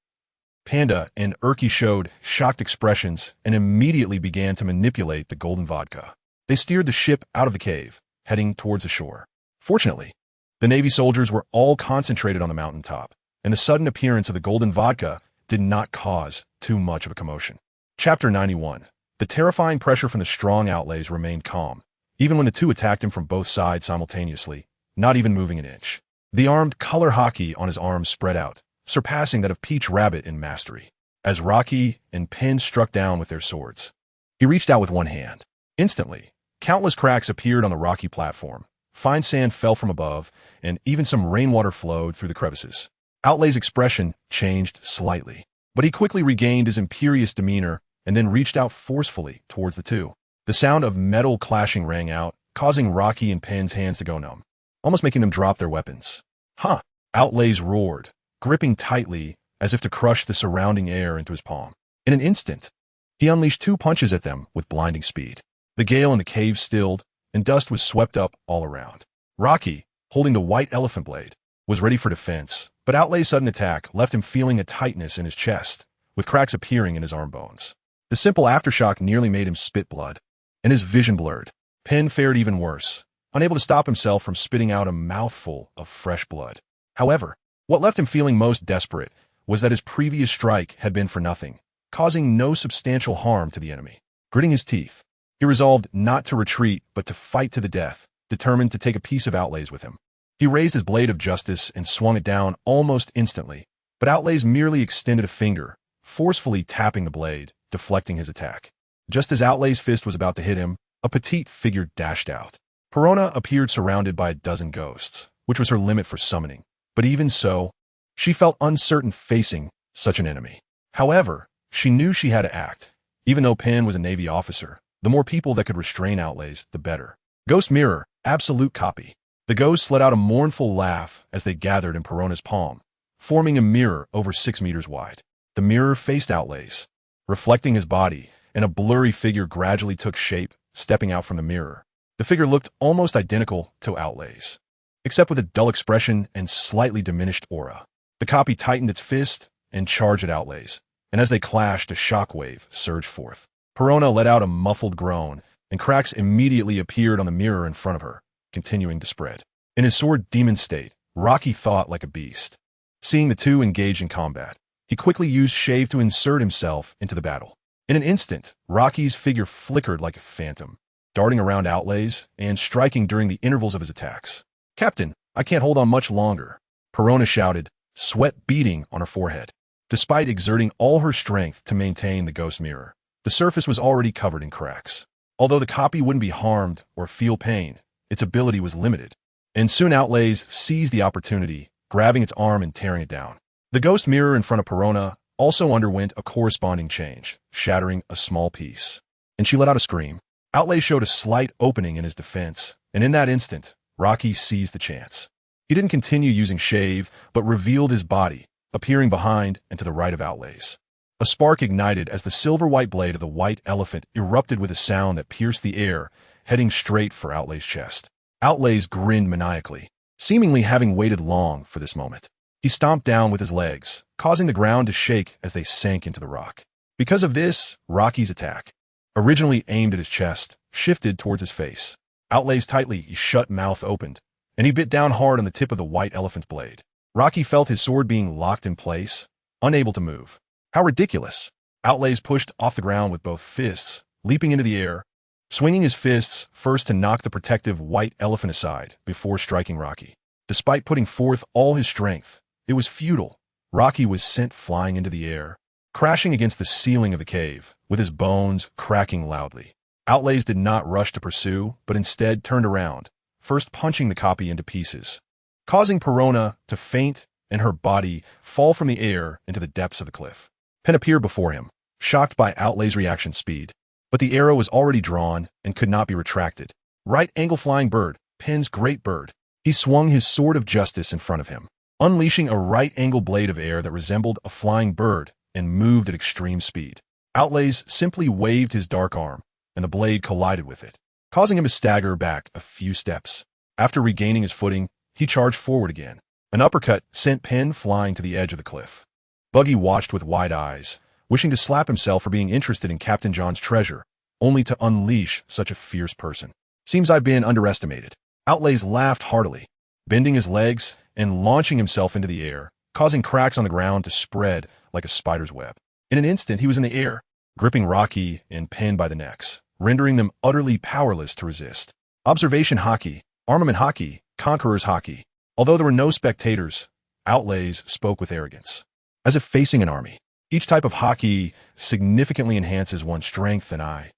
Panda and Urki showed shocked expressions and immediately began to manipulate the golden vodka. They steered the ship out of the cave, heading towards the shore. Fortunately, the Navy soldiers were all concentrated on the mountaintop, and the sudden appearance of the golden vodka did not cause too much of a commotion. Chapter 91. The terrifying pressure from the strong outlays remained calm, even when the two attacked him from both sides simultaneously, not even moving an inch. The armed color hockey on his arms spread out, surpassing that of Peach Rabbit in mastery, as Rocky and Pin struck down with their swords. He reached out with one hand. Instantly, Countless cracks appeared on the rocky platform. Fine sand fell from above, and even some rainwater flowed through the crevices. Outlay's expression changed slightly, but he quickly regained his imperious demeanor and then reached out forcefully towards the two. The sound of metal clashing rang out, causing Rocky and Pen's hands to go numb, almost making them drop their weapons. "Huh!" Outlays roared, gripping tightly as if to crush the surrounding air into his palm. In an instant, he unleashed 2 punches at them with blinding speed. The gale in the cave stilled, and dust was swept up all around. Rocky, holding the white elephant blade, was ready for defense, but Outlay's sudden attack left him feeling a tightness in his chest, with cracks appearing in his arm bones. The simple aftershock nearly made him spit blood, and his vision blurred. Pen fared even worse, unable to stop himself from spitting out a mouthful of fresh blood. However, what left him feeling most desperate was that his previous strike had been for nothing, causing no substantial harm to the enemy. Gritting his teeth, he resolved not to retreat but to fight to the death, determined to take a piece of Outlay's with him. He raised his blade of justice and swung it down almost instantly, but Outlay's merely extended a finger, forcefully tapping the blade, deflecting his attack. Just as Outlay's fist was about to hit him, a petite figure dashed out. Perona appeared surrounded by a dozen ghosts, which was her limit for summoning. But even so, she felt uncertain facing such an enemy. However, she knew she had to act. Even though Pen was a Navy officer, the more people that could restrain Outlays, the better. Ghost Mirror, absolute copy. The ghosts let out a mournful laugh as they gathered in Perona's palm, forming a mirror over 6 meters wide. The mirror faced Outlays, reflecting his body, and a blurry figure gradually took shape, stepping out from the mirror. The figure looked almost identical to Outlay's, except with a dull expression and slightly diminished aura. The copy tightened its fist and charged at Outlays, and as they clashed, a shockwave surged forth. Perona let out a muffled groan, and cracks immediately appeared on the mirror in front of her, continuing to spread. In his sword demon state, Rocky thought like a beast. Seeing the two engage in combat, he quickly used Shave to insert himself into the battle. In an instant, Rocky's figure flickered like a phantom, darting around Outlays and striking during the intervals of his attacks. "Captain, I can't hold on much longer," Perona shouted, sweat beading on her forehead. Despite exerting all her strength to maintain the ghost mirror, the surface was already covered in cracks. Although the copy wouldn't be harmed or feel pain, its ability was limited, and soon Outlays seized the opportunity, grabbing its arm and tearing it down. The ghost mirror in front of Perona also underwent a corresponding change, shattering a small piece, and she let out a scream. Outlays showed a slight opening in his defense, and in that instant, Rocky seized the chance. He didn't continue using Shave, but revealed his body, appearing behind and to the right of Outlays. A spark ignited as the silver-white blade of the white elephant erupted with a sound that pierced the air, heading straight for Outlay's chest. Outlays grinned maniacally, seemingly having waited long for this moment. He stomped down with his legs, causing the ground to shake as they sank into the rock. Because of this, Rocky's attack, originally aimed at his chest, shifted towards his face. Outlay's tightly shut mouth opened, and he bit down hard on the tip of the white elephant's blade. Rocky felt his sword being locked in place, unable to move. How ridiculous! Outlays pushed off the ground with both fists, leaping into the air, swinging his fists first to knock the protective white elephant aside before striking Rocky. Despite putting forth all his strength, it was futile. Rocky was sent flying into the air, crashing against the ceiling of the cave, with his bones cracking loudly. Outlays did not rush to pursue, but instead turned around, first punching the copy into pieces, causing Perona to faint and her body fall from the air into the depths of the cliff. Pen appeared before him, shocked by Outlay's reaction speed, but the arrow was already drawn and could not be retracted. Right-angle flying bird, Pen's great bird. He swung his sword of justice in front of him, unleashing a right-angle blade of air that resembled a flying bird and moved at extreme speed. Outlays simply waved his dark arm, and the blade collided with it, causing him to stagger back a few steps. After regaining his footing, he charged forward again. An uppercut sent Pen flying to the edge of the cliff. Buggy watched with wide eyes, wishing to slap himself for being interested in Captain John's treasure, only to unleash such a fierce person. "Seems I've been underestimated." Outlays laughed heartily, bending his legs and launching himself into the air, causing cracks on the ground to spread like a spider's web. In an instant, he was in the air, gripping Rocky and Pen by the necks, rendering them utterly powerless to resist. Observation hockey, armament hockey, conqueror's hockey. Although there were no spectators, Outlays spoke with arrogance, as if facing an army. Each type of hockey significantly enhances one's strength and eye.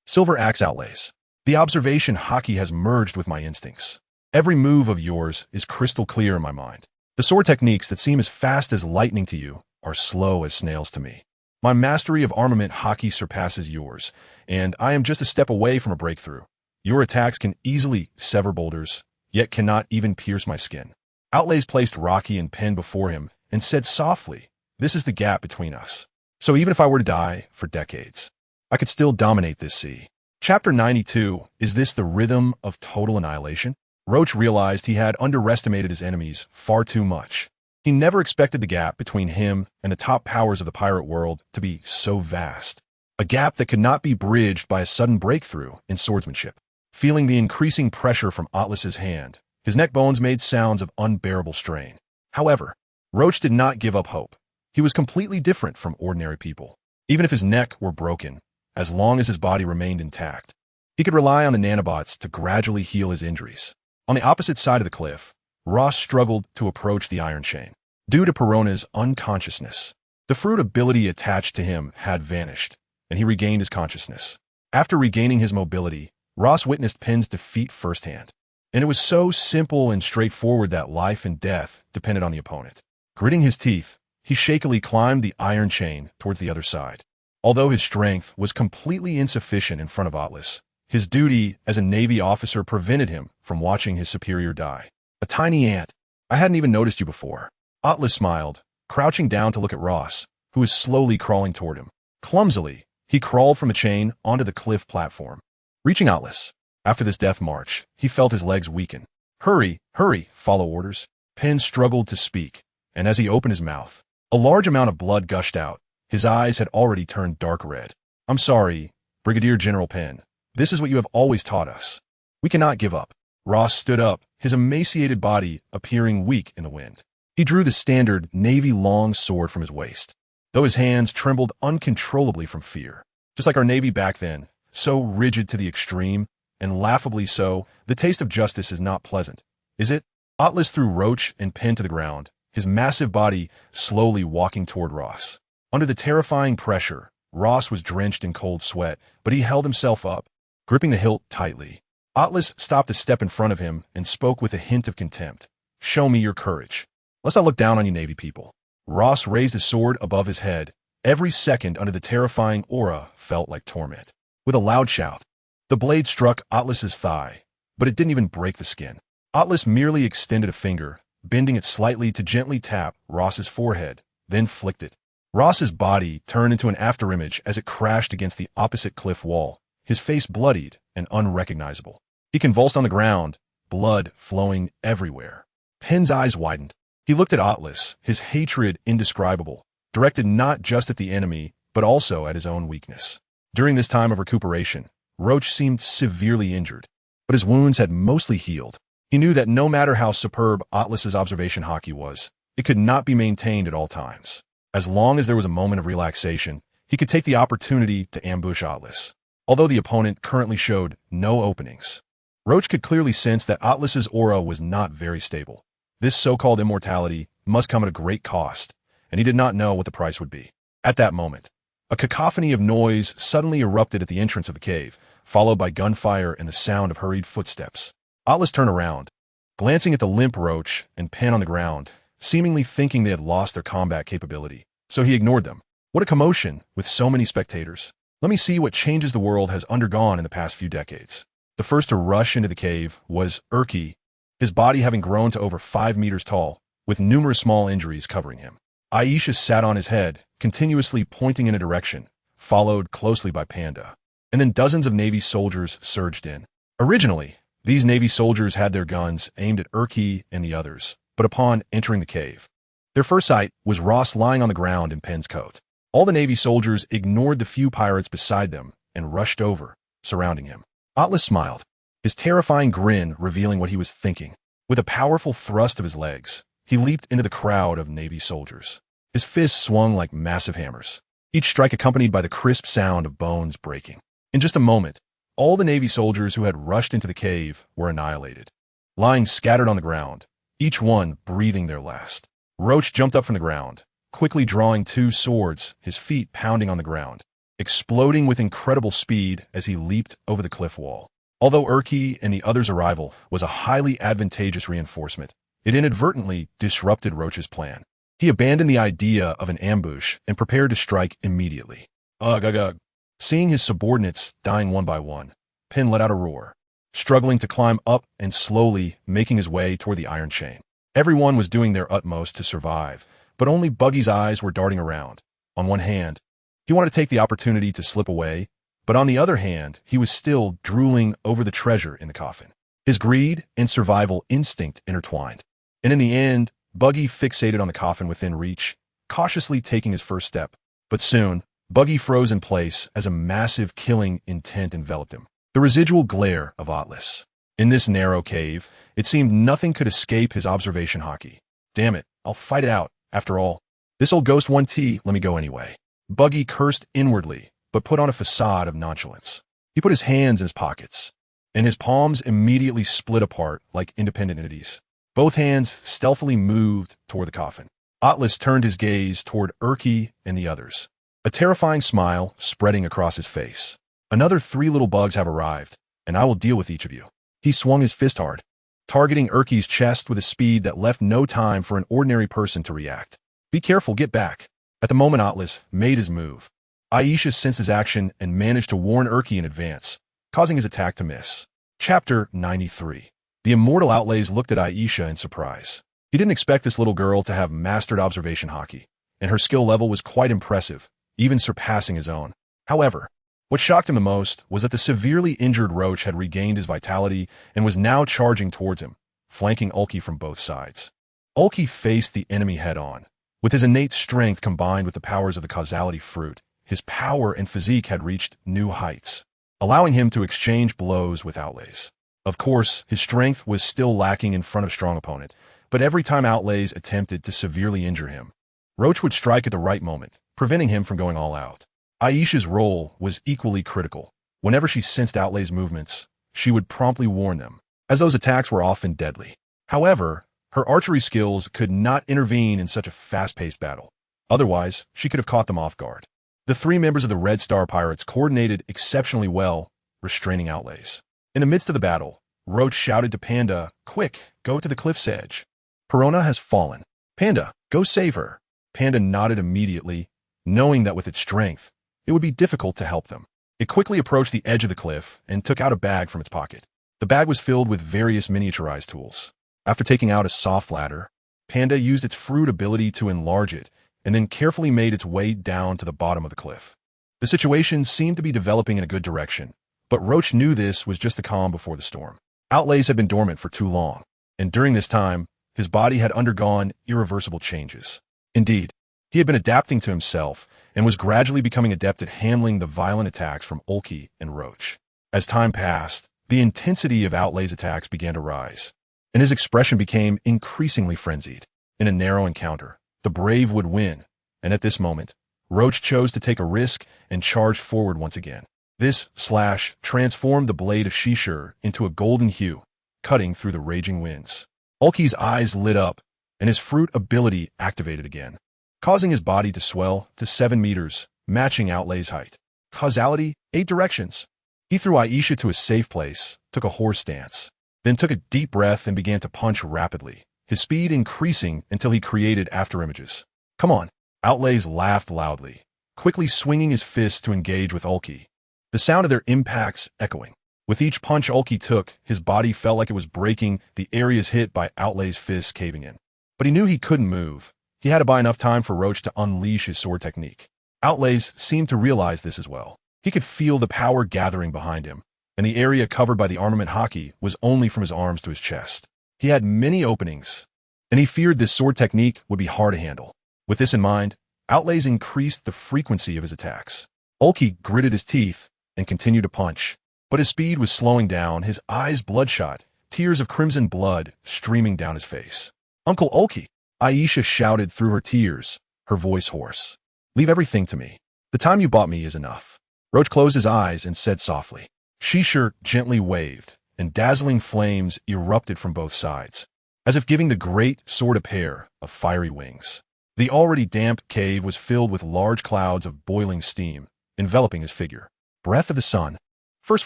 Silver Axe Outlays. The observation haki has merged with my instincts. Every move of yours is crystal clear in my mind. The sword techniques that seem as fast as lightning to you are slow as snails to me. My mastery of armament haki surpasses yours, and I am just a step away from a breakthrough. Your attacks can easily sever boulders, yet cannot even pierce my skin. Outlays placed Rocky and Pen before him and said softly, "This is the gap between us. So even if I were to die for decades, I could still dominate this sea." Chapter 92, Is This the Rhythm of Total Annihilation? Roach realized he had underestimated his enemies far too much. He never expected the gap between him and the top powers of the pirate world to be so vast. A gap that could not be bridged by a sudden breakthrough in swordsmanship. Feeling the increasing pressure from Atlas's hand, his neck bones made sounds of unbearable strain. However, Roach did not give up hope. He was completely different from ordinary people. Even if his neck were broken, as long as his body remained intact, he could rely on the nanobots to gradually heal his injuries. On the opposite side of the cliff, Ross struggled to approach the iron chain. Due to Perona's unconsciousness, the fruit ability attached to him had vanished, and he regained his consciousness. After regaining his mobility, Ross witnessed Pen's defeat firsthand. And it was so simple and straightforward that life and death depended on the opponent. Gritting his teeth, he shakily climbed the iron chain towards the other side. Although his strength was completely insufficient in front of Atlas, his duty as a Navy officer prevented him from watching his superior die. A tiny ant. I hadn't even noticed you before. Atlas smiled, crouching down to look at Ross, who was slowly crawling toward him. Clumsily, he crawled from the chain onto the cliff platform. Reaching Atlas, after this death march, he felt his legs weaken. Hurry, hurry, follow orders. Pen struggled to speak, and as he opened his mouth, a large amount of blood gushed out. His eyes had already turned dark red. "I'm sorry, Brigadier General Pen. This is what you have always taught us. We cannot give up." Ross stood up, his emaciated body appearing weak in the wind. He drew the standard Navy long sword from his waist, though his hands trembled uncontrollably from fear. Just like our Navy back then, so rigid to the extreme, and laughably so, the taste of justice is not pleasant, is it? Atlas threw Roach and Pen to the ground, his massive body slowly walking toward Ross. Under the terrifying pressure, Ross was drenched in cold sweat, but he held himself up, gripping the hilt tightly. Atlas stopped a step in front of him and spoke with a hint of contempt. "Show me your courage. Let's not look down on you Navy people." Ross raised his sword above his head. Every second under the terrifying aura felt like torment. With a loud shout, the blade struck Atlas's thigh, but it didn't even break the skin. Atlas merely extended a finger, bending it slightly to gently tap Ross's forehead, then flicked it. Ross's body turned into an afterimage as it crashed against the opposite cliff wall, his face bloodied and unrecognizable. He convulsed on the ground, blood flowing everywhere. Pen's eyes widened. He looked at Atlas, his hatred indescribable, directed not just at the enemy, but also at his own weakness. During this time of recuperation, Roach seemed severely injured, but his wounds had mostly healed. He knew that no matter how superb Atlas's observation haki was, it could not be maintained at all times. As long as there was a moment of relaxation, he could take the opportunity to ambush Atlas. Although the opponent currently showed no openings, Roach could clearly sense that Atlas's aura was not very stable. This so-called immortality must come at a great cost, and he did not know what the price would be. At that moment, a cacophony of noise suddenly erupted at the entrance of the cave, followed by gunfire and the sound of hurried footsteps. Atlas turned around, glancing at the limp Roach and Pen on the ground, seemingly thinking they had lost their combat capability, so he ignored them. What a commotion, with so many spectators. Let me see what changes the world has undergone in the past few decades. The first to rush into the cave was Urki, his body having grown to over 5 meters tall, with numerous small injuries covering him. Aisha sat on his head, continuously pointing in a direction, followed closely by Panda. And then dozens of Navy soldiers surged in. Originally, these Navy soldiers had their guns aimed at Urki and the others, but upon entering the cave, their first sight was Ross lying on the ground in Pen's coat. All the Navy soldiers ignored the few pirates beside them and rushed over, surrounding him. Atlas smiled, his terrifying grin revealing what he was thinking. With a powerful thrust of his legs, he leaped into the crowd of Navy soldiers. His fists swung like massive hammers, each strike accompanied by the crisp sound of bones breaking. In just a moment, all the Navy soldiers who had rushed into the cave were annihilated, lying scattered on the ground, each one breathing their last. Roach jumped up from the ground, quickly drawing 2 swords, his feet pounding on the ground, exploding with incredible speed as he leaped over the cliff wall. Although Urki and the others' arrival was a highly advantageous reinforcement, it inadvertently disrupted Roach's plan. He abandoned the idea of an ambush and prepared to strike immediately. Ugh, ugh, ugh. Seeing his subordinates dying one by one, Pin let out a roar, struggling to climb up and slowly making his way toward the iron chain. Everyone was doing their utmost to survive, but only Buggy's eyes were darting around. On one hand, he wanted to take the opportunity to slip away, but on the other hand, he was still drooling over the treasure in the coffin. His greed and survival instinct intertwined. And in the end, Buggy fixated on the coffin within reach, cautiously taking his first step. But soon, Buggy froze in place as a massive killing intent enveloped him. The residual glare of Atlas. In this narrow cave, it seemed nothing could escape his observation hockey. Damn it, I'll fight it out. After all, this old ghost 1T let me go anyway. Buggy cursed inwardly, but put on a facade of nonchalance. He put his hands in his pockets, and his palms immediately split apart like independent entities. Both hands stealthily moved toward the coffin. Atlas turned his gaze toward Urki and the others, a terrifying smile spreading across his face. Another 3 little bugs have arrived, and I will deal with each of you. He swung his fist hard, targeting Urki's chest with a speed that left no time for an ordinary person to react. Be careful, get back. At the moment Atlas made his move, Aisha sensed his action and managed to warn Urki in advance, causing his attack to miss. Chapter 93. The immortal Outlays looked at Aisha in surprise. He didn't expect this little girl to have mastered observation hockey, and her skill level was quite impressive, even surpassing his own. However, what shocked him the most was that the severely injured Roach had regained his vitality and was now charging towards him, flanking Ulki from both sides. Ulki faced the enemy head-on. With his innate strength combined with the powers of the causality fruit, his power and physique had reached new heights, allowing him to exchange blows with Outlays. Of course, his strength was still lacking in front of a strong opponent, but every time Outlays attempted to severely injure him, Roach would strike at the right moment, preventing him from going all out. Aisha's role was equally critical. Whenever she sensed Outlay's movements, she would promptly warn them, as those attacks were often deadly. However, her archery skills could not intervene in such a fast-paced battle. Otherwise, she could have caught them off guard. The 3 members of the Red Star Pirates coordinated exceptionally well, restraining Outlays. In the midst of the battle, Roach shouted to Panda, "Quick, go to the cliff's edge. Perona has fallen. Panda, go save her." Panda nodded immediately, knowing that with its strength, it would be difficult to help them. It quickly approached the edge of the cliff and took out a bag from its pocket. The bag was filled with various miniaturized tools. After taking out a soft ladder, Panda used its fruit ability to enlarge it and then carefully made its way down to the bottom of the cliff. The situation seemed to be developing in a good direction, but Roach knew this was just the calm before the storm. Outlays had been dormant for too long, and during this time, his body had undergone irreversible changes. Indeed, he had been adapting to himself and was gradually becoming adept at handling the violent attacks from Ulki and Roach. As time passed, the intensity of Outlay's attacks began to rise, and his expression became increasingly frenzied. In a narrow encounter, the brave would win, and at this moment, Roach chose to take a risk and charged forward once again. This slash transformed the blade of Shishir into a golden hue, cutting through the raging winds. Ulki's eyes lit up, and his fruit ability activated again, causing his body to swell to 7 meters, matching Outlay's height. Causality, 8 directions. He threw Aisha to a safe place, took a horse stance, then took a deep breath and began to punch rapidly, his speed increasing until he created afterimages. "Come on." Outlays laughed loudly, quickly swinging his fists to engage with Ulki, the sound of their impacts echoing. With each punch Ulki took, his body felt like it was breaking, the areas hit by Outlay's fists caving in. But he knew he couldn't move. He had to buy enough time for Roach to unleash his sword technique. Outlays seemed to realize this as well. He could feel the power gathering behind him, and the area covered by the armament hockey was only from his arms to his chest. He had many openings, and he feared this sword technique would be hard to handle. With this in mind, Outlays increased the frequency of his attacks. Ulki gritted his teeth and continued to punch, but his speed was slowing down, his eyes bloodshot, tears of crimson blood streaming down his face. "Uncle Ulki!" Aisha shouted through her tears, her voice hoarse. "Leave everything to me. The time you bought me is enough." Roach closed his eyes and said softly. Shishir gently waved, and dazzling flames erupted from both sides, as if giving the great sword a pair of fiery wings. The already damp cave was filled with large clouds of boiling steam, enveloping his figure. Breath of the sun. First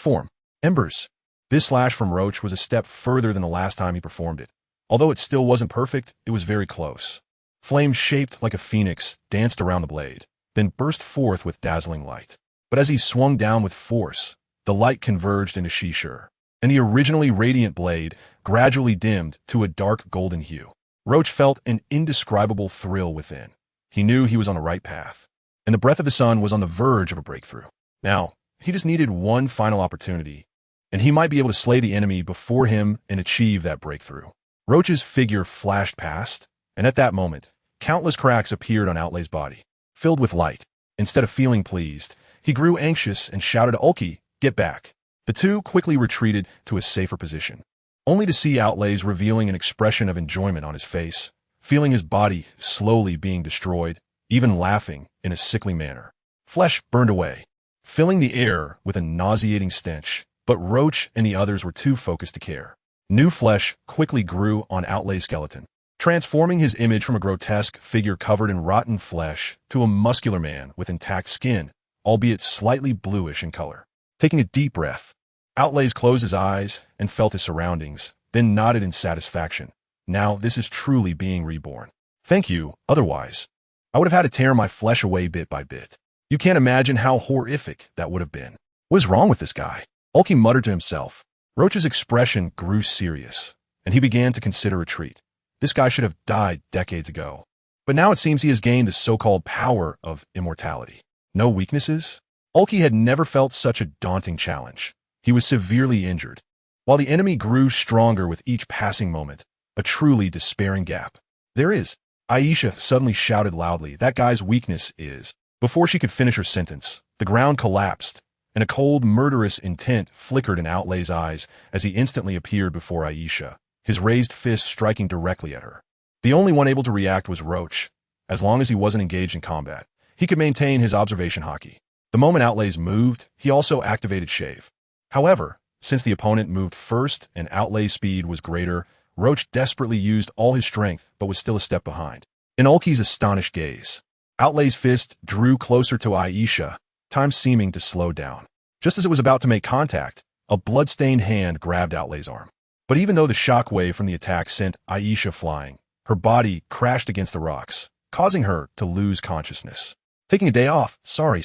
form. Embers. This slash from Roach was a step further than the last time he performed it. Although it still wasn't perfect, it was very close. Flames shaped like a phoenix danced around the blade, then burst forth with dazzling light. But as he swung down with force, the light converged into Shishir, and the originally radiant blade gradually dimmed to a dark golden hue. Roach felt an indescribable thrill within. He knew he was on the right path, and the breath of the sun was on the verge of a breakthrough. Now, he just needed one final opportunity, and he might be able to slay the enemy before him and achieve that breakthrough. Roach's figure flashed past, and at that moment, countless cracks appeared on Outlay's body, filled with light. Instead of feeling pleased, he grew anxious and shouted to Ulki, "Get back." The two quickly retreated to a safer position, only to see Outlay's revealing an expression of enjoyment on his face, feeling his body slowly being destroyed, even laughing in a sickly manner. Flesh burned away, filling the air with a nauseating stench, but Roach and the others were too focused to care. New flesh quickly grew on Outlay's skeleton, transforming his image from a grotesque figure covered in rotten flesh to a muscular man with intact skin, albeit slightly bluish in color. Taking a deep breath, Outlays closed his eyes and felt his surroundings, then nodded in satisfaction. Now this is truly being reborn. Thank you, otherwise, I would have had to tear my flesh away bit by bit. You can't imagine how horrific that would have been. What is wrong with this guy? Ulki muttered to himself. Roach's expression grew serious, and he began to consider retreat. This guy should have died decades ago. But now it seems he has gained the so-called power of immortality. No weaknesses? Ulki had never felt such a daunting challenge. He was severely injured, while the enemy grew stronger with each passing moment, a truly despairing gap. There is. Aisha suddenly shouted loudly, "That guy's weakness is." Before she could finish her sentence, the ground collapsed, and a cold, murderous intent flickered in Outlay's eyes as he instantly appeared before Aisha, his raised fist striking directly at her. The only one able to react was Roach. As long as he wasn't engaged in combat, he could maintain his observation haki. The moment Outlays moved, he also activated Shave. However, since the opponent moved first and Outlay's speed was greater, Roach desperately used all his strength but was still a step behind. In Ulki's astonished gaze, Outlay's fist drew closer to Aisha, time seeming to slow down. Just as it was about to make contact, a blood-stained hand grabbed Outlay's arm. But even though the shockwave from the attack sent Aisha flying, her body crashed against the rocks, causing her to lose consciousness. Taking a day off? Sorry.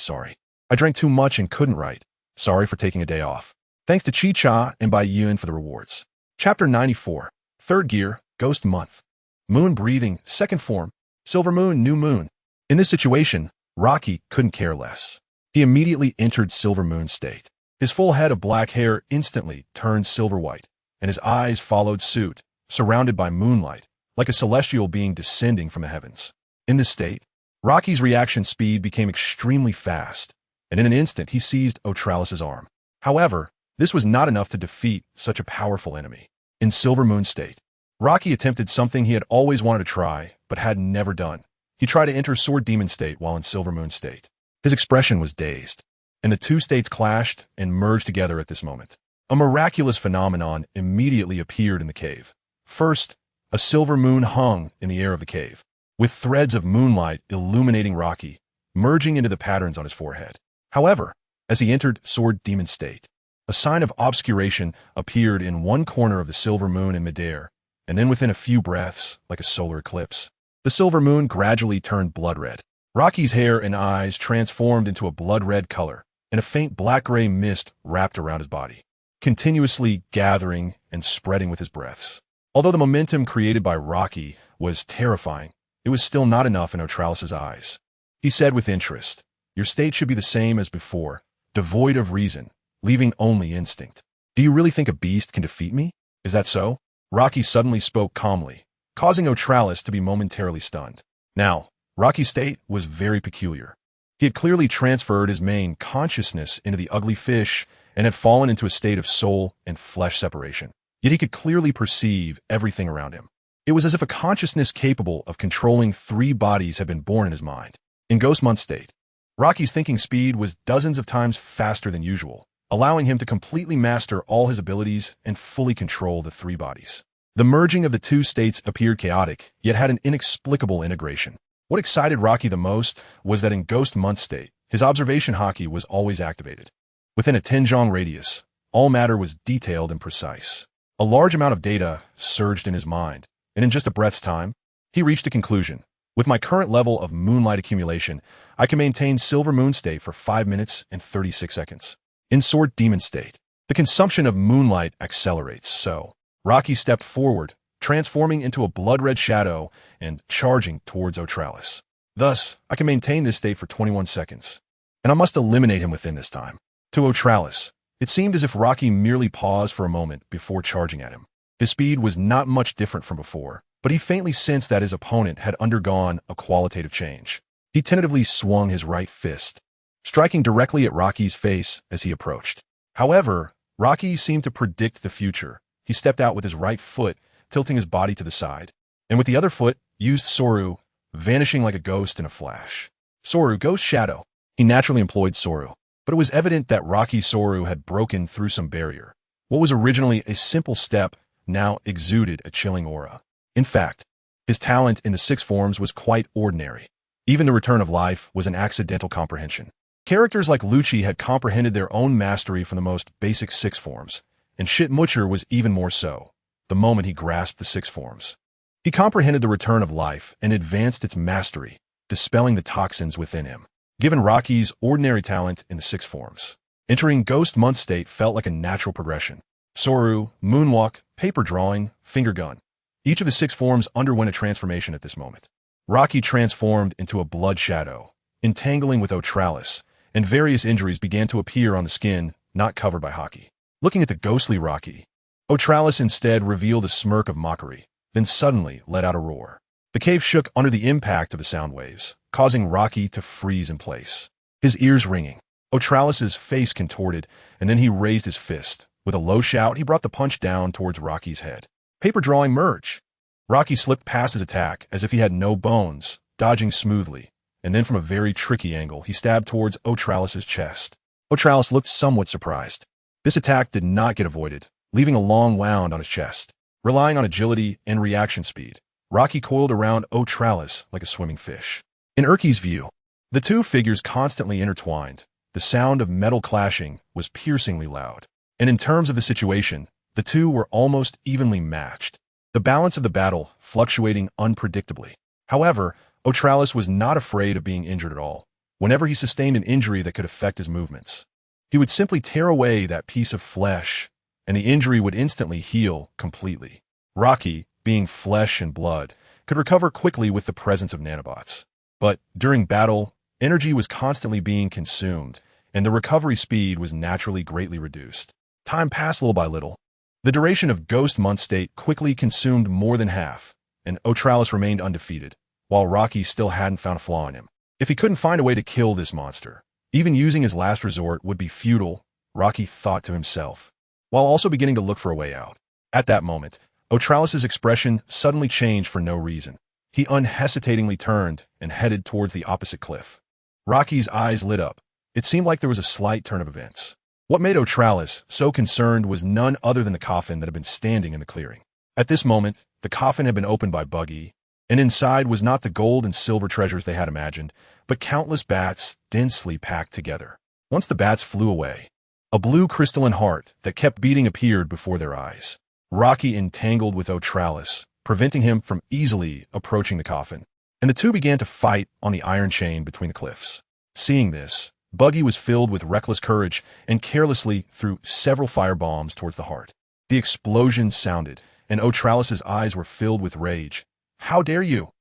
I drank too much and couldn't write. Sorry for taking a day off. Thanks to Chi-Cha and Bai Yun for the rewards. Chapter 94. Third Gear, Ghost Month. Moon breathing, second form. Silver moon, new moon. In this situation, Rocky couldn't care less. He immediately entered Silver Moon state. His full head of black hair instantly turned silver white, and his eyes followed suit, surrounded by moonlight, like a celestial being descending from the heavens. In this state, Rocky's reaction speed became extremely fast, and in an instant he seized Otralis's arm. However, this was not enough to defeat such a powerful enemy. In Silver Moon state, Rocky attempted something he had always wanted to try, but had never done. He tried to enter Sword Demon state while in Silver Moon state. His expression was dazed, and the two states clashed and merged together at this moment. A miraculous phenomenon immediately appeared in the cave. First, a silver moon hung in the air of the cave, with threads of moonlight illuminating Rocky, merging into the patterns on his forehead. However, as he entered Sword Demon state, a sign of obscuration appeared in one corner of the silver moon in midair, and then within a few breaths, like a solar eclipse, the silver moon gradually turned blood red. Rocky's hair and eyes transformed into a blood-red color, and a faint black-gray mist wrapped around his body, continuously gathering and spreading with his breaths. Although the momentum created by Rocky was terrifying, it was still not enough in Otralis's eyes. He said with interest, "Your state should be the same as before, devoid of reason, leaving only instinct. Do you really think a beast can defeat me? Is that so?" Rocky suddenly spoke calmly, causing Otralis to be momentarily stunned. Now, Rocky's state was very peculiar. He had clearly transferred his main consciousness into the ugly fish and had fallen into a state of soul and flesh separation. Yet he could clearly perceive everything around him. It was as if a consciousness capable of controlling three bodies had been born in his mind. In Ghost Month state, Rocky's thinking speed was dozens of times faster than usual, allowing him to completely master all his abilities and fully control the three bodies. The merging of the two states appeared chaotic, yet had an inexplicable integration. What excited Rocky the most was that in Ghost Month state, his observation haki was always activated. Within a 10-jong radius, All matter was detailed and precise. A large amount of data surged in his mind, and in just a breath's time, he reached a conclusion. With my current level of moonlight accumulation, I can maintain Silver Moon state for 5 minutes and 36 seconds. In Sword Demon state, the consumption of moonlight accelerates, so Rocky stepped forward, transforming into a blood-red shadow and charging towards Otralis. Thus, I can maintain this state for 21 seconds, and I must eliminate him within this time. To Otralis, it seemed as if Rocky merely paused for a moment before charging at him. His speed was not much different from before, but he faintly sensed that his opponent had undergone a qualitative change. He tentatively swung his right fist, striking directly at Rocky's face as he approached. However, Rocky seemed to predict the future. He stepped out with his right foot, tilting his body to the side, and with the other foot, used Soru, vanishing like a ghost in a flash. Soru, Ghost Shadow. He naturally employed Soru, but it was evident that Rocky's Soru had broken through some barrier. What was originally a simple step now exuded a chilling aura. In fact, his talent in the 6 forms was quite ordinary. Even the return of life was an accidental comprehension. Characters like Lucci had comprehended their own mastery from the most basic 6 forms, and Shitmucher was even more so, the moment he grasped the 6 forms. He comprehended the return of life and advanced its mastery, dispelling the toxins within him. Given Rocky's ordinary talent in the 6 forms, entering Ghost Month state felt like a natural progression. Soru, Moonwalk, Paper Drawing, Finger Gun. Each of the 6 forms underwent a transformation at this moment. Rocky transformed into a blood shadow, entangling with Otralis, and various injuries began to appear on the skin not covered by Haki. Looking at the ghostly Rocky, Otralis instead revealed a smirk of mockery, then suddenly let out a roar. The cave shook under the impact of the sound waves, causing Rocky to freeze in place. His ears ringing, Otralis's face contorted, and then he raised his fist. With a low shout, he brought the punch down towards Rocky's head. Paper Drawing Merge. Rocky slipped past his attack as if he had no bones, dodging smoothly, and then from a very tricky angle, he stabbed towards Otralis's chest. Otralis looked somewhat surprised. This attack did not get avoided, leaving a long wound on his chest. Relying on agility and reaction speed, Rocky coiled around Otralis like a swimming fish. In Urki's view, the two figures constantly intertwined. The sound of metal clashing was piercingly loud. And in terms of the situation, the two were almost evenly matched, the balance of the battle fluctuating unpredictably. However, Otralis was not afraid of being injured at all. Whenever he sustained an injury that could affect his movements, he would simply tear away that piece of flesh, and the injury would instantly heal completely. Rocky, being flesh and blood, could recover quickly with the presence of nanobots. But during battle, energy was constantly being consumed, and the recovery speed was naturally greatly reduced. Time passed little by little. The duration of Ghost Month state quickly consumed more than half, and Otralis remained undefeated, while Rocky still hadn't found a flaw in him. If he couldn't find a way to kill this monster, even using his last resort would be futile, Rocky thought to himself, while also beginning to look for a way out. At that moment, Otralis's expression suddenly changed for no reason. He unhesitatingly turned and headed towards the opposite cliff. Rocky's eyes lit up. It seemed like there was a slight turn of events. What made Otralis so concerned was none other than the coffin that had been standing in the clearing. At this moment, the coffin had been opened by Buggy, and inside was not the gold and silver treasures they had imagined, but countless bats densely packed together. Once the bats flew away, a blue crystalline heart that kept beating appeared before their eyes. Rocky entangled with Otralis, preventing him from easily approaching the coffin, and the two began to fight on the iron chain between the cliffs. Seeing this, Buggy was filled with reckless courage and carelessly threw several firebombs towards the heart. The explosion sounded, and Otralis's eyes were filled with rage. How dare you?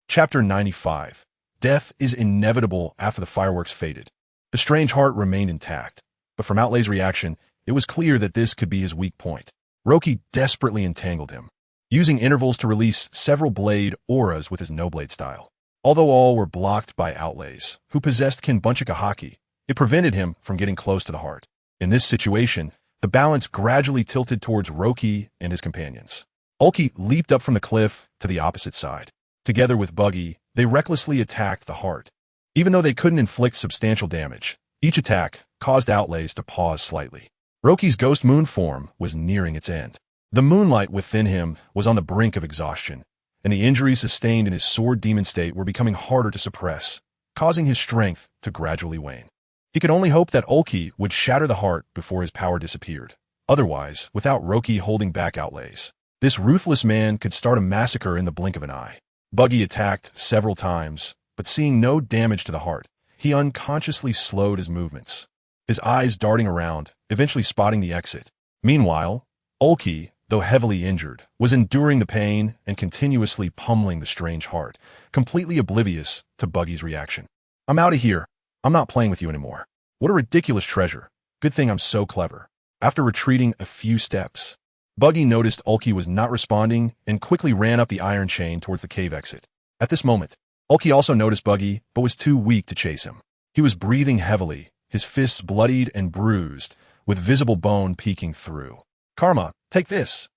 Chapter 95. Death is inevitable after the fireworks faded. The strange heart remained intact, but from Outlay's reaction, it was clear that this could be his weak point. Roki desperately entangled him, using intervals to release several blade auras with his no-blade style. Although all were blocked by Outlays, who possessed Kinbunchika Haki, it prevented him from getting close to the heart. In this situation, the balance gradually tilted towards Roki and his companions. Ulki leaped up from the cliff to the opposite side. Together with Buggy, they recklessly attacked the heart. Even though they couldn't inflict substantial damage, each attack caused Outlays to pause slightly. Roki's ghost moon form was nearing its end. The moonlight within him was on the brink of exhaustion, and the injuries sustained in his sword demon state were becoming harder to suppress, causing his strength to gradually wane. He could only hope that Ulki would shatter the heart before his power disappeared. Otherwise, without Roki holding back outlays, this ruthless man could start a massacre in the blink of an eye. Buggy attacked several times, but seeing no damage to the heart, he unconsciously slowed his movements, his eyes darting around, eventually spotting the exit. Meanwhile, Ulki, though heavily injured, was enduring the pain and continuously pummeling the strange heart, completely oblivious to Buggy's reaction. "I'm out of here. I'm not playing with you anymore. What a ridiculous treasure. Good thing I'm so clever." After retreating a few steps, Buggy noticed Ulki was not responding and quickly ran up the iron chain towards the cave exit. At this moment, Ulki also noticed Buggy, but was too weak to chase him. He was breathing heavily, his fists bloodied and bruised, with visible bone peeking through. "Karma, take this."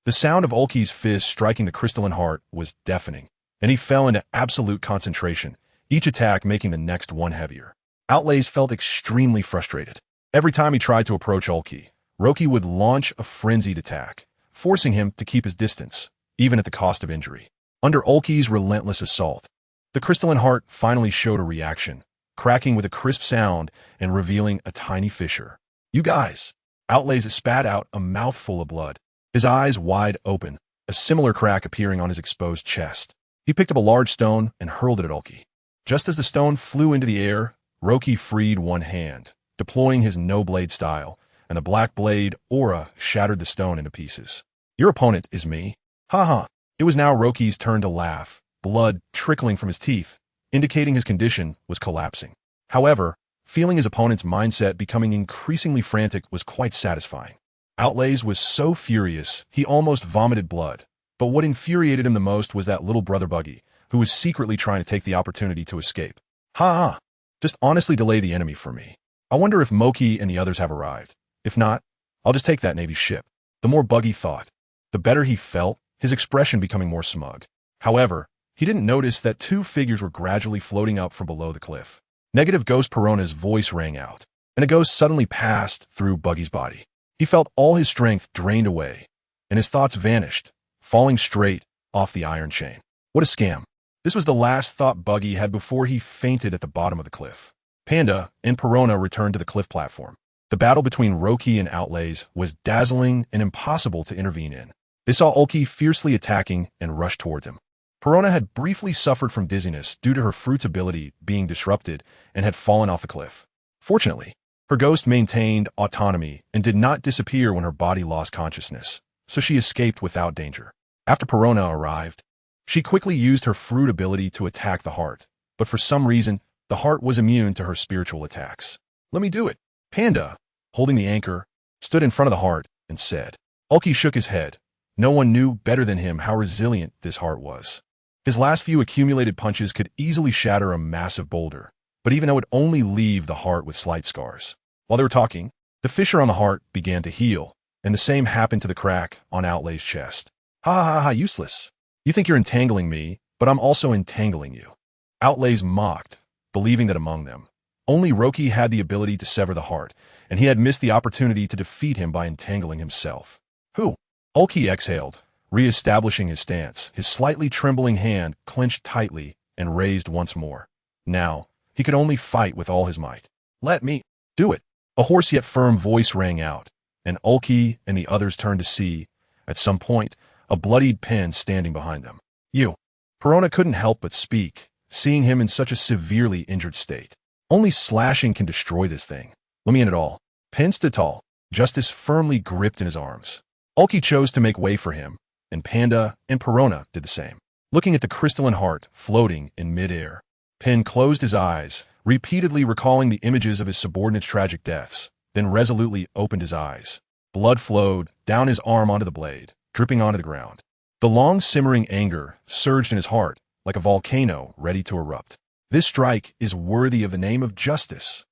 The sound of Ulki's fist striking the crystalline heart was deafening, and he fell into absolute concentration, each attack making the next one heavier. Outlays felt extremely frustrated. Every time he tried to approach Ulki, Roki would launch a frenzied attack, forcing him to keep his distance, even at the cost of injury. Under Ulki's relentless assault, the crystalline heart finally showed a reaction, cracking with a crisp sound and revealing a tiny fissure. "You guys!" Outlays spat out a mouthful of blood, his eyes wide open, a similar crack appearing on his exposed chest. He picked up a large stone and hurled it at Ulki. Just as the stone flew into the air, Roki freed one hand, deploying his no-blade style, and the black blade aura shattered the stone into pieces. "Your opponent is me." Ha. It was now Roki's turn to laugh, blood trickling from his teeth, indicating his condition was collapsing. However, feeling his opponent's mindset becoming increasingly frantic was quite satisfying. Outlays was so furious he almost vomited blood, but what infuriated him the most was that little brother Buggy, who was secretly trying to take the opportunity to escape. Ha. Just honestly delay the enemy for me. I wonder if Moki and the others have arrived. If not, I'll just take that Navy ship. The more Buggy thought, the better he felt, his expression becoming more smug. However, he didn't notice that two figures were gradually floating up from below the cliff. Negative Ghost Perona's voice rang out, and a ghost suddenly passed through Buggy's body. He felt all his strength drained away, and his thoughts vanished, falling straight off the iron chain. What a scam. This was the last thought Buggy had before he fainted at the bottom of the cliff. Panda and Perona returned to the cliff platform. The battle between Roki and Outlays was dazzling and impossible to intervene in. They saw Ulki fiercely attacking and rushed towards him. Perona had briefly suffered from dizziness due to her fruit's ability being disrupted and had fallen off the cliff. Fortunately, her ghost maintained autonomy and did not disappear when her body lost consciousness, so she escaped without danger. After Perona arrived, she quickly used her fruit ability to attack the heart, but for some reason, the heart was immune to her spiritual attacks. "Let me do it." Panda, holding the anchor, stood in front of the heart and said. Ulki shook his head. No one knew better than him how resilient this heart was. His last few accumulated punches could easily shatter a massive boulder, but even though it only leave the heart with slight scars. While they were talking, the fissure on the heart began to heal, and the same happened to the crack on Outlay's chest. Ha, useless. You think you're entangling me, but I'm also entangling you. Outlays mocked, believing that among them, only Roki had the ability to sever the heart, and he had missed the opportunity to defeat him by entangling himself. Who? Ulki exhaled, re-establishing his stance, his slightly trembling hand clenched tightly and raised once more. Now, he could only fight with all his might. "Let me do it." A hoarse yet firm voice rang out, and Ulki and the others turned to see, at some point, a bloodied Pen standing behind them. "You." Perona couldn't help but speak, seeing him in such a severely injured state. "Only slashing can destroy this thing. Let me end it all." Pen stood tall, justice firmly gripped in his arms. Ulki chose to make way for him, and Panda and Perona did the same. Looking at the crystalline heart floating in midair, Pen closed his eyes, repeatedly recalling the images of his subordinates' tragic deaths, then resolutely opened his eyes. Blood flowed down his arm onto the blade, dripping onto the ground. The long simmering anger surged in his heart like a volcano ready to erupt. This strike is worthy of the name of justice.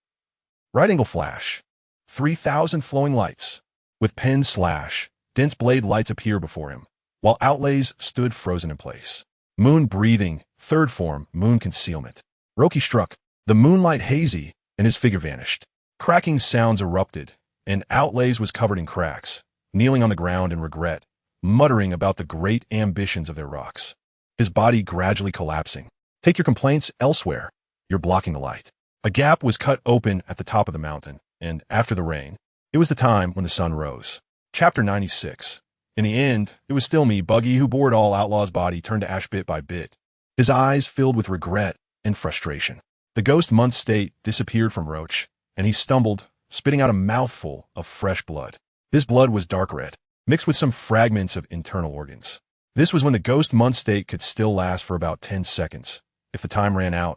Right angle flash. 3,000 flowing lights. With Pen's slash, dense blade lights appear before him, while Outlays stood frozen in place. Moon breathing, third form, moon concealment. Roki struck, the moonlight hazy, and his figure vanished. Cracking sounds erupted, and Outlays was covered in cracks, kneeling on the ground in regret, muttering about the great ambitions of their rocks. His body gradually collapsing. "Take your complaints elsewhere. You're blocking the light." A gap was cut open at the top of the mountain, and after the rain, it was the time when the sun rose. Chapter 96. In the end, it was still me, Buggy, who bored all Outlaw's body turned to ash bit by bit. His eyes filled with regret and frustration. The ghost month state disappeared from Roach, and he stumbled, spitting out a mouthful of fresh blood. This blood was dark red, mixed with some fragments of internal organs. This was when the ghost month state could still last for about 10 seconds. If the time ran out,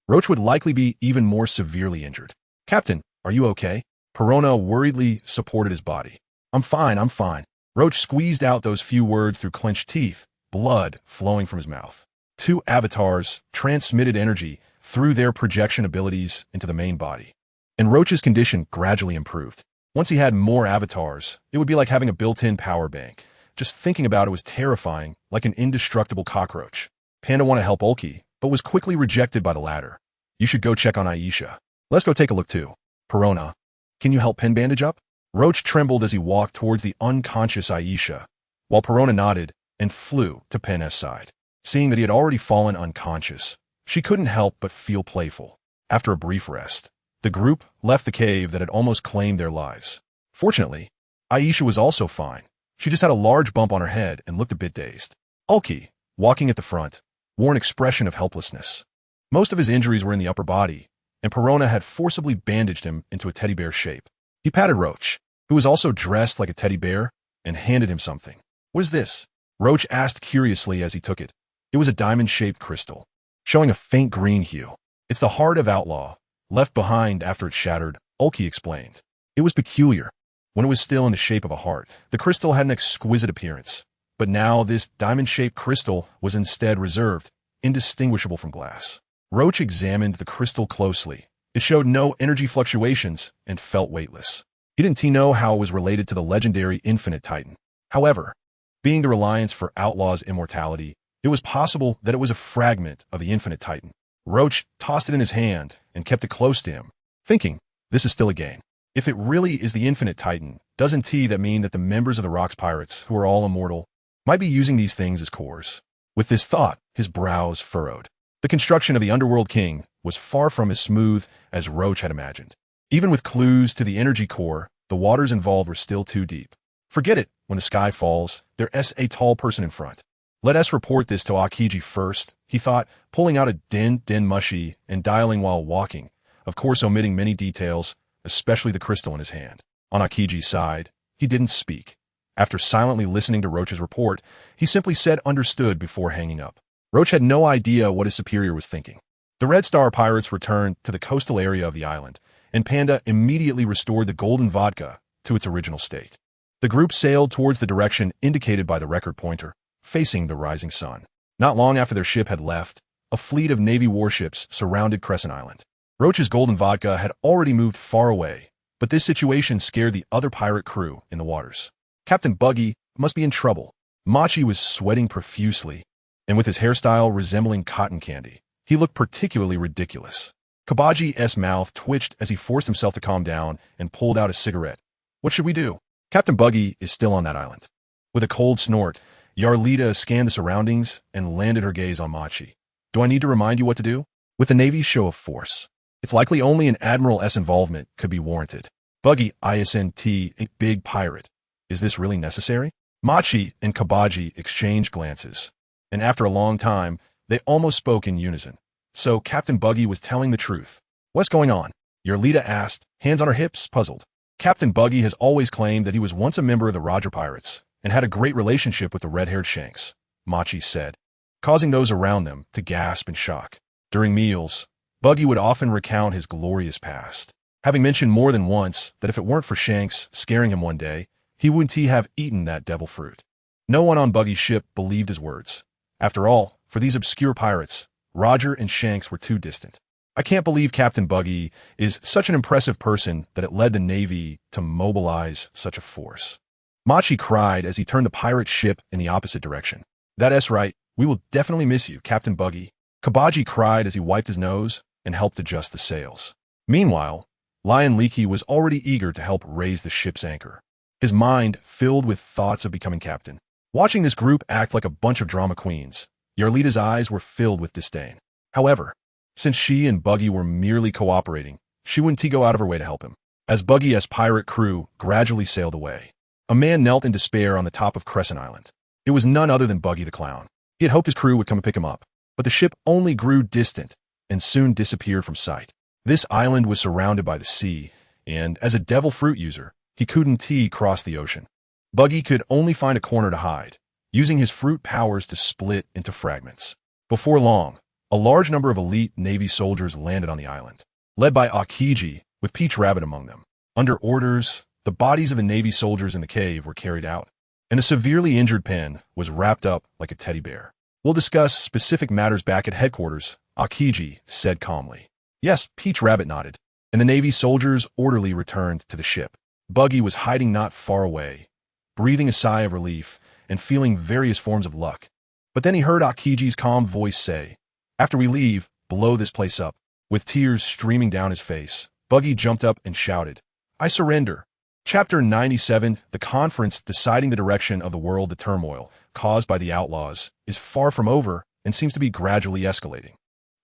Roach would likely be even more severely injured. "Captain, are you okay?" Perona worriedly supported his body. I'm fine. Roach squeezed out those few words through clenched teeth, blood flowing from his mouth. Two avatars transmitted energy through their projection abilities into the main body, and Roach's condition gradually improved. Once he had more avatars, it would be like having a built-in power bank. Just thinking about it was terrifying, like an indestructible cockroach. Panda wanted to help Ulki, but was quickly rejected by the latter. "You should go check on Aisha. Let's go take a look too." "Perona, can you help Pen bandage up?" Roach trembled as he walked towards the unconscious Aisha, while Perona nodded and flew to Pen's side. Seeing that he had already fallen unconscious, she couldn't help but feel playful. After a brief rest, the group left the cave that had almost claimed their lives. Fortunately, Aisha was also fine. She just had a large bump on her head and looked a bit dazed. Ulki, walking at the front, wore an expression of helplessness. Most of his injuries were in the upper body, and Perona had forcibly bandaged him into a teddy bear shape. He patted Roach, who was also dressed like a teddy bear, and handed him something. "What is this?" Roach asked curiously as he took it. It was a diamond-shaped crystal, showing a faint green hue. "It's the heart of Outlaw, left behind after it shattered," Ulki explained. It was peculiar. When it was still in the shape of a heart, the crystal had an exquisite appearance. But now this diamond-shaped crystal was instead reserved, indistinguishable from glass. Roach examined the crystal closely. It showed no energy fluctuations and felt weightless. He didn't know how it was related to the legendary Infinite Titan. However, being the reliance for Outlaw's immortality, it was possible that it was a fragment of the Infinite Titan. Roach tossed it in his hand and kept it close to him, thinking, this is still a game. If it really is the Infinite Titan, doesn't that mean that the members of the Rocks Pirates, who are all immortal, might be using these things as cores? With this thought, his brows furrowed. The construction of the Underworld King was far from as smooth as Roach had imagined. Even with clues to the energy core, the waters involved were still too deep. Forget it, when the sky falls, there's a tall person in front. Let us report this to Aokiji first, he thought, pulling out a den mushy and dialing while walking, of course omitting many details, especially the crystal in his hand. On Akiji's side, he didn't speak. After silently listening to Roach's report, he simply said understood before hanging up. Roach had no idea what his superior was thinking. The Red Star pirates returned to the coastal area of the island, and Panda immediately restored the golden vodka to its original state. The group sailed towards the direction indicated by the record pointer, facing the rising sun. Not long after their ship had left, a fleet of Navy warships surrounded Crescent Island. Roach's golden vodka had already moved far away, but this situation scared the other pirate crew in the waters. Captain Buggy must be in trouble. Machi was sweating profusely, and with his hairstyle resembling cotton candy, he looked particularly ridiculous. Kabaji's mouth twitched as he forced himself to calm down and pulled out a cigarette. What should we do? Captain Buggy is still on that island. With a cold snort, Yarlita scanned the surroundings and landed her gaze on Machi. Do I need to remind you what to do? With the Navy's show of force, it's likely only an Admiral's involvement could be warranted. Buggy ISNT, a big pirate. Is this really necessary? Machi and Kabaji exchanged glances, and after a long time, they almost spoke in unison. So Captain Buggy was telling the truth. What's going on? Yarlita asked, hands on her hips, puzzled. Captain Buggy has always claimed that he was once a member of the Roger Pirates and had a great relationship with the red-haired Shanks, Machi said, causing those around them to gasp in shock. During meals, Buggy would often recount his glorious past, having mentioned more than once that if it weren't for Shanks scaring him one day, he wouldn't have eaten that devil fruit. No one on Buggy's ship believed his words. After all, for these obscure pirates, Roger and Shanks were too distant. I can't believe Captain Buggy is such an impressive person that it led the Navy to mobilize such a force. Machi cried as he turned the pirate ship in the opposite direction. That's right, we will definitely miss you, Captain Buggy. Kabaji cried as he wiped his nose and helped adjust the sails. Meanwhile, Lion Leaky was already eager to help raise the ship's anchor, his mind filled with thoughts of becoming captain. Watching this group act like a bunch of drama queens, Yarlita's eyes were filled with disdain. However, Since she and Buggy were merely cooperating, she wouldn't go out of her way to help him. As Buggy's pirate crew gradually sailed away, a man knelt in despair on the top of Crescent Island. It was none other than Buggy the Clown. He had hoped his crew would come and pick him up, but the ship only grew distant and soon disappeared from sight. This island was surrounded by the sea, and as a devil fruit user, he couldn't cross the ocean. Buggy could only find a corner to hide, using his fruit powers to split into fragments. Before long, a large number of elite Navy soldiers landed on the island, led by Aokiji, with Peach Rabbit among them. Under orders, the bodies of the Navy soldiers in the cave were carried out, and a severely injured Pen was wrapped up like a teddy bear. We'll discuss specific matters back at headquarters, Aokiji said calmly. Yes, Peach Rabbit nodded, and the Navy soldiers orderly returned to the ship. Buggy was hiding not far away, breathing a sigh of relief and feeling various forms of luck. But then he heard Aokiji's calm voice say, "After we leave, blow this place up." With tears streaming down his face, Buggy jumped up and shouted, "I surrender." Chapter 97, the conference deciding the direction of the world. The turmoil caused by the outlaws is far from over and seems to be gradually escalating.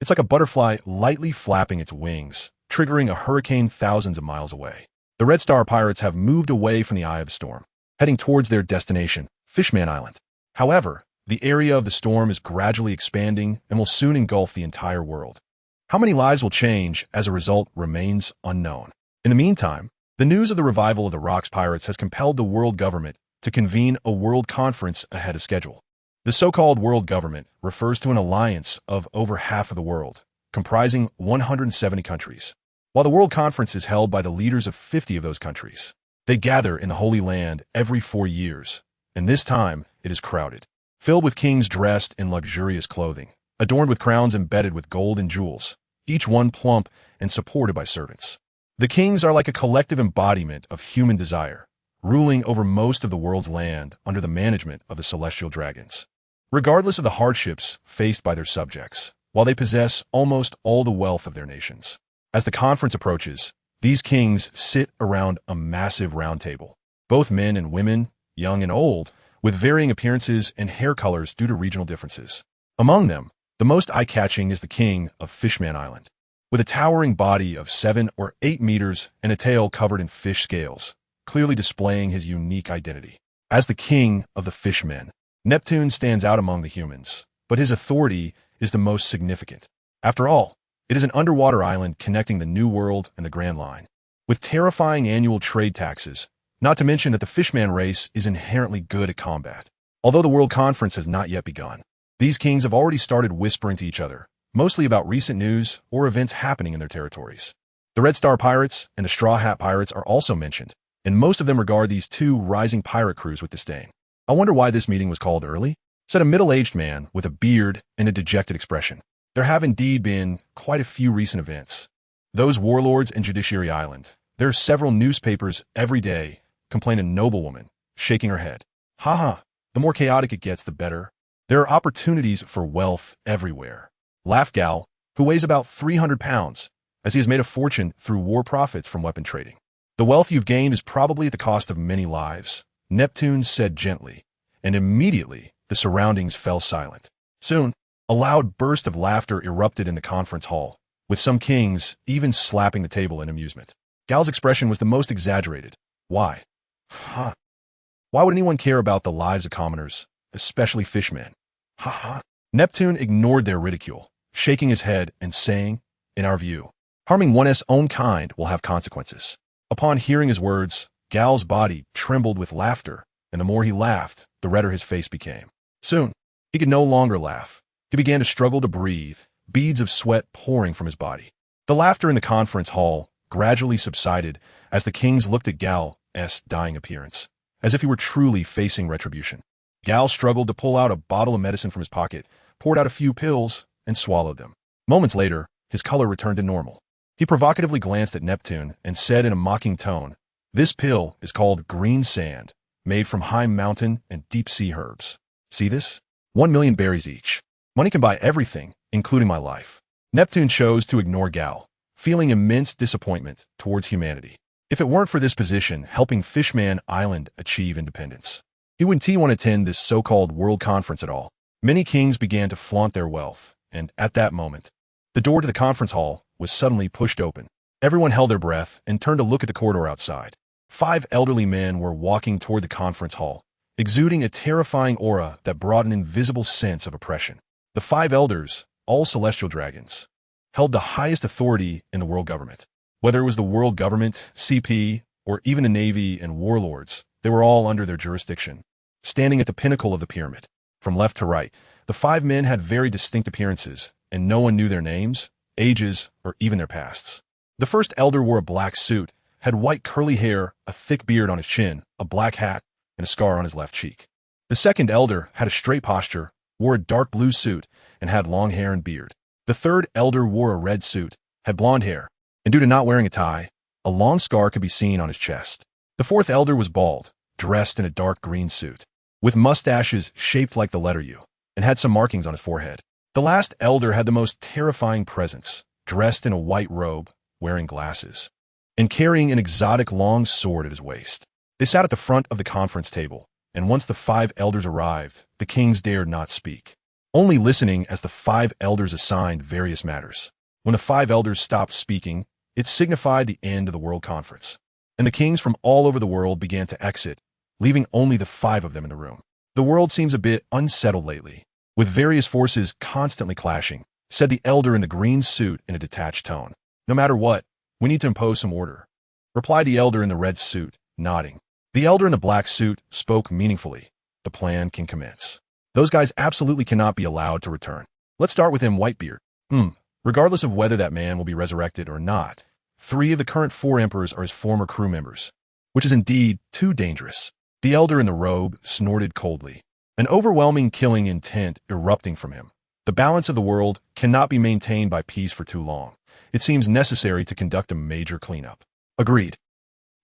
It's like a butterfly lightly flapping its wings, triggering a hurricane thousands of miles away. The Red Star pirates have moved away from the eye of the storm, heading towards their destination, Fishman Island. However, the area of the storm is gradually expanding and will soon engulf the entire world. How many lives will change as a result remains unknown. In the meantime, the news of the revival of the Rocks Pirates has compelled the world government to convene a world conference ahead of schedule. The so-called world government refers to an alliance of over half of the world, comprising 170 countries. While the world conference is held by the leaders of 50 of those countries, they gather in the Holy Land every 4 years, and this time it is crowded, filled with kings dressed in luxurious clothing, adorned with crowns embedded with gold and jewels, each one plump and supported by servants. The kings are like a collective embodiment of human desire, ruling over most of the world's land under the management of the celestial dragons. Regardless of the hardships faced by their subjects, while they possess almost all the wealth of their nations. As the conference approaches, these kings sit around a massive round table, both men and women, young and old, with varying appearances and hair colors due to regional differences. Among them, the most eye-catching is the king of Fishman Island. With a towering body of 7 or 8 meters and a tail covered in fish scales, clearly displaying his unique identity. As the king of the fishmen, Neptune stands out among the humans, but his authority is the most significant. After all, it is an underwater island connecting the New World and the Grand Line, with terrifying annual trade taxes, not to mention that the Fishman race is inherently good at combat. Although the World Conference has not yet begun, these kings have already started whispering to each other, mostly about recent news or events happening in their territories. The Red Star Pirates and the Straw Hat Pirates are also mentioned, and most of them regard these two rising pirate crews with disdain. "I wonder why this meeting was called early," said a middle-aged man with a beard and a dejected expression. "There have indeed been quite a few recent events. Those warlords in Judiciary Island. There are several newspapers every day," complained a noblewoman, shaking her head. "Ha, the more chaotic it gets, the better. There are opportunities for wealth everywhere," laughed Gal, who weighs about 300 pounds, as he has made a fortune through war profits from weapon trading. "The wealth you've gained is probably at the cost of many lives," Neptune said gently, and immediately the surroundings fell silent. Soon, a loud burst of laughter erupted in the conference hall, with some kings even slapping the table in amusement. Gal's expression was the most exaggerated. Why? Why would anyone care about the lives of commoners, especially fishmen? Neptune ignored their ridicule, shaking his head and saying, "In our view, harming one's own kind will have consequences." Upon hearing his words, Gal's body trembled with laughter, and the more he laughed, the redder his face became. Soon, he could no longer laugh. He began to struggle to breathe, beads of sweat pouring from his body. The laughter in the conference hall gradually subsided as the kings looked at Gal's dying appearance, as if he were truly facing retribution. Gal struggled to pull out a bottle of medicine from his pocket, poured out a few pills, and swallowed them. Moments later, his color returned to normal. He provocatively glanced at Neptune and said in a mocking tone, "This pill is called green sand, made from high mountain and deep sea herbs. See this? 1 million berries each. Money can buy everything, including my life." Neptune chose to ignore Gal, feeling immense disappointment towards humanity. If it weren't for this position helping Fishman Island achieve independence, he wouldn't want to attend this so-called world conference at all. Many kings began to flaunt their wealth, and at that moment, The door to the conference hall was suddenly pushed open. Everyone held their breath and turned to look at the corridor outside. 5 elderly men were walking toward the conference hall, exuding a terrifying aura that brought an invisible sense of oppression. The 5 elders, all celestial dragons, held the highest authority in the world government. Whether it was the world government, CP, or even the navy and warlords, they were all under their jurisdiction. Standing at the pinnacle of the pyramid, from left to right, the 5 men had very distinct appearances, and no one knew their names, ages, or even their pasts. The first elder wore a black suit, had white curly hair, a thick beard on his chin, a black hat, and a scar on his left cheek. The second elder had a straight posture, wore a dark blue suit, and had long hair and beard. The third elder wore a red suit, had blonde hair, and due to not wearing a tie, a long scar could be seen on his chest. The fourth elder was bald, dressed in a dark green suit, with mustaches shaped like the letter U, and had some markings on his forehead. The last elder had the most terrifying presence, dressed in a white robe, wearing glasses, and carrying an exotic long sword at his waist. They sat at the front of the conference table, and once the 5 elders arrived, the kings dared not speak, only listening as the 5 elders assigned various matters. When the 5 elders stopped speaking, it signified the end of the world conference, and the kings from all over the world began to exit, leaving only the 5 of them in the room. The world seems a bit unsettled lately, with various forces constantly clashing, said the elder in the green suit in a detached tone. No matter what, we need to impose some order, replied the elder in the red suit, nodding. The elder in the black suit spoke meaningfully. The plan can commence. Those guys absolutely cannot be allowed to return. Let's start with him, Whitebeard. Regardless of whether that man will be resurrected or not, 3 of the current 4 emperors are his former crew members, which is indeed too dangerous. The elder in the robe snorted coldly, an overwhelming killing intent erupting from him. The balance of the world cannot be maintained by peace for too long. It seems necessary to conduct a major cleanup. Agreed.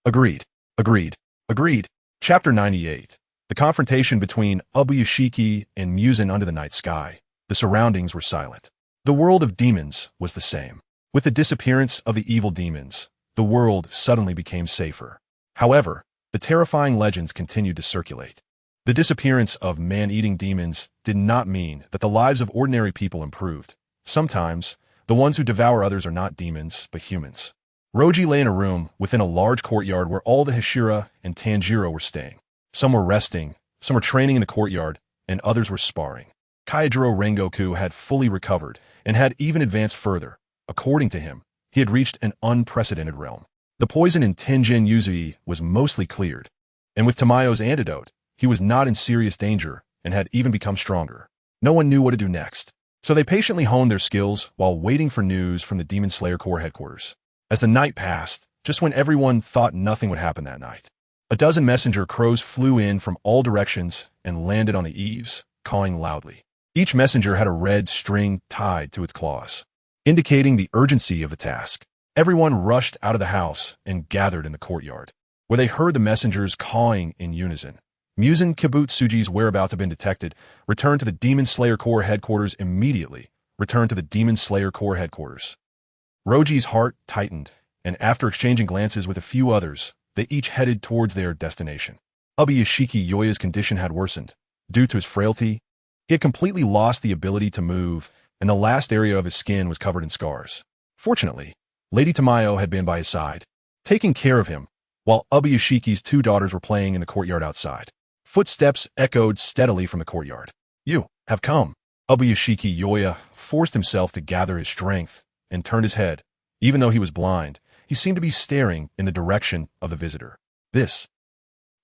Agreed. Agreed. Agreed. Chapter 98. The confrontation between Ubuyashiki and Muzan under the night sky. The surroundings were silent. The world of demons was the same. With the disappearance of the evil demons, the world suddenly became safer. However, the terrifying legends continued to circulate. The disappearance of man-eating demons did not mean that the lives of ordinary people improved. Sometimes, the ones who devour others are not demons, but humans. Roji lay in a room within a large courtyard where all the Hashira and Tanjiro were staying. Some were resting, some were training in the courtyard, and others were sparring. Kaijiro Rengoku had fully recovered and had even advanced further. According to him, he had reached an unprecedented realm. The poison in Tenjin Yuzui was mostly cleared, and with Tamayo's antidote, he was not in serious danger and had even become stronger. No one knew what to do next, so they patiently honed their skills while waiting for news from the Demon Slayer Corps headquarters. As the night passed, just when everyone thought nothing would happen that night, a dozen messenger crows flew in from all directions and landed on the eaves, cawing loudly. Each messenger had a red string tied to its claws, indicating the urgency of the task. Everyone rushed out of the house and gathered in the courtyard, where they heard the messengers cawing in unison. Muzan Kibutsuji's whereabouts had been detected. Return to the Demon Slayer Corps headquarters immediately. Return to the Demon Slayer Corps headquarters. Roji's heart tightened, and after exchanging glances with a few others, they each headed towards their destination. Ubuyashiki Yoya's condition had worsened. Due to his frailty, he had completely lost the ability to move, and the last area of his skin was covered in scars. Fortunately, Lady Tamayo had been by his side, taking care of him, while Ubuyashiki's 2 daughters were playing in the courtyard outside. Footsteps echoed steadily from the courtyard. You have come. Ubuyashiki Yoya forced himself to gather his strength and turned his head. Even though he was blind, he seemed to be staring in the direction of the visitor. This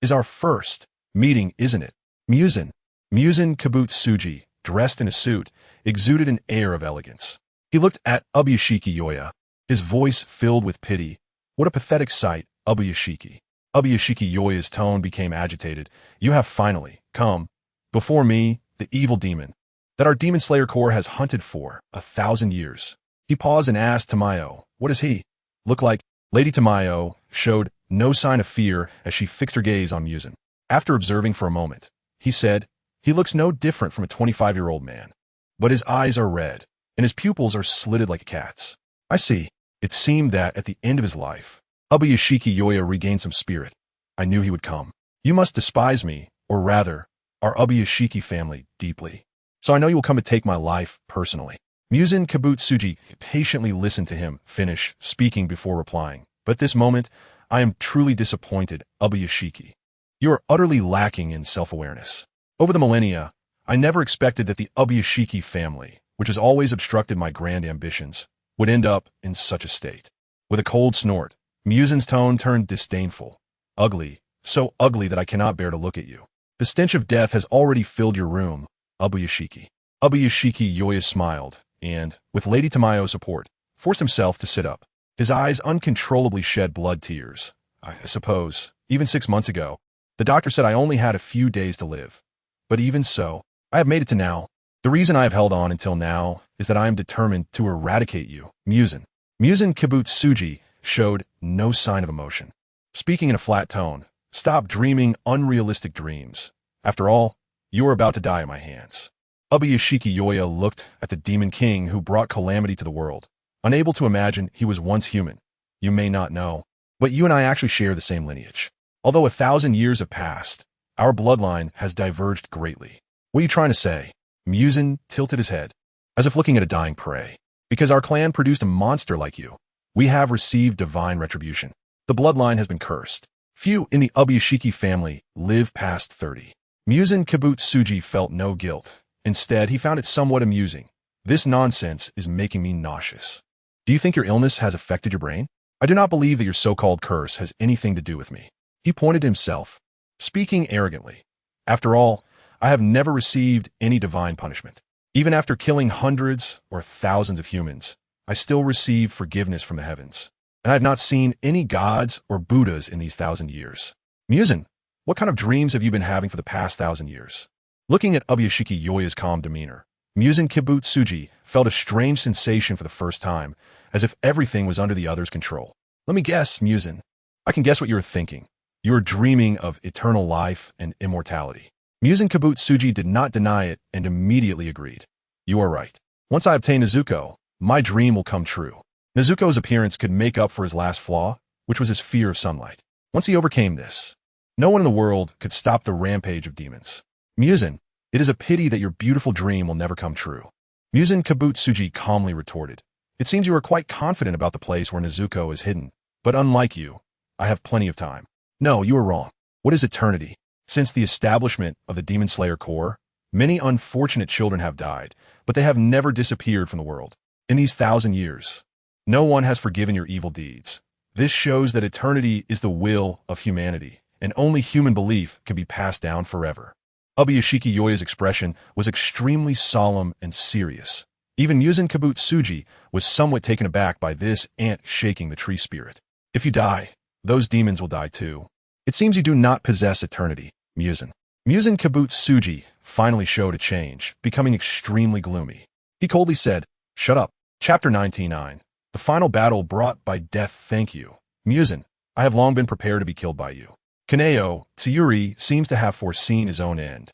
is our first meeting, isn't it? Muzan Kibutsuji, dressed in a suit, exuded an air of elegance. He looked at Ubuyashiki Yoya, his voice filled with pity. What a pathetic sight, Ubuyashiki. Ubuyashiki Yoya's tone became agitated. You have finally come before me, the evil demon that our Demon Slayer Corps has hunted for 1,000 years. He paused and asked Tamayo, what does he look like? Lady Tamayo showed no sign of fear as she fixed her gaze on Muzan. After observing for a moment, he said, he looks no different from a 25-year-old man, but his eyes are red, and his pupils are slitted like a cat's. I see. It seemed that at the end of his life, Ubuyashiki Yoya regained some spirit. I knew he would come. You must despise me, or rather, our Ubuyashiki family, deeply. So I know you will come to take my life personally. Muzan Kibutsuji patiently listened to him finish speaking before replying. But at this moment, I am truly disappointed, Ubuyashiki. You are utterly lacking in self-awareness. Over the millennia, I never expected that the Ubuyashiki family, which has always obstructed my grand ambitions, would end up in such a state. With a cold snort, Muzan's tone turned disdainful. Ugly, so ugly that I cannot bear to look at you. The stench of death has already filled your room, Ubuyashiki. Ubuyashiki Yoya smiled, and, with Lady Tamayo's support, forced himself to sit up. His eyes uncontrollably shed blood tears. I suppose, even 6 months ago, the doctor said I only had a few days to live. But even so, I have made it to now. The reason I have held on until now is that I am determined to eradicate you, Muzan. Muzan Kibutsuji showed no sign of emotion. Speaking in a flat tone, stop dreaming unrealistic dreams. After all, you are about to die at my hands. Ubuyashiki Yoya looked at the demon king who brought calamity to the world, unable to imagine he was once human. You may not know, but you and I actually share the same lineage. Although 1,000 years have passed, our bloodline has diverged greatly. What are you trying to say? Muzan tilted his head, as if looking at a dying prey. Because our clan produced a monster like you, we have received divine retribution. The bloodline has been cursed. Few in the Ubuyashiki family live past 30. Muzan Kibutsuji felt no guilt. Instead, he found it somewhat amusing. This nonsense is making me nauseous. Do you think your illness has affected your brain? I do not believe that your so-called curse has anything to do with me. He pointed to himself, speaking arrogantly. After all, I have never received any divine punishment. Even after killing hundreds or thousands of humans, I still receive forgiveness from the heavens. And I have not seen any gods or Buddhas in these 1,000 years. Muzan, what kind of dreams have you been having for the past 1,000 years? Looking at Ubuyashiki Yoya's calm demeanor, Muzan Kibutsuji felt a strange sensation for the first time, as if everything was under the other's control. Let me guess, Muzan. I can guess what you are thinking. You are dreaming of eternal life and immortality. Muzan Kibutsuji did not deny it and immediately agreed. You are right. Once I obtain Nezuko, my dream will come true. Nezuko's appearance could make up for his last flaw, which was his fear of sunlight. Once he overcame this, no one in the world could stop the rampage of demons. Muzan, it is a pity that your beautiful dream will never come true. Muzan Kibutsuji calmly retorted. It seems you are quite confident about the place where Nezuko is hidden, but unlike you, I have plenty of time. No, you are wrong. What is eternity? Since the establishment of the Demon Slayer Corps, many unfortunate children have died, but they have never disappeared from the world. In these 1,000 years, no one has forgiven your evil deeds. This shows that eternity is the will of humanity, and only human belief can be passed down forever. Ubuyashiki Yoya's expression was extremely solemn and serious. Even Muzan Kibutsuji was somewhat taken aback by this ant shaking the tree spirit. If you die, those demons will die too. It seems you do not possess eternity, Muzan. Muzan Kibutsuji finally showed a change, becoming extremely gloomy. He coldly said, Shut up. Chapter 99. The final battle brought by death. Thank you. Muzan, I have long been prepared to be killed by you. Kaneo, Tsuyuri seems to have foreseen his own end.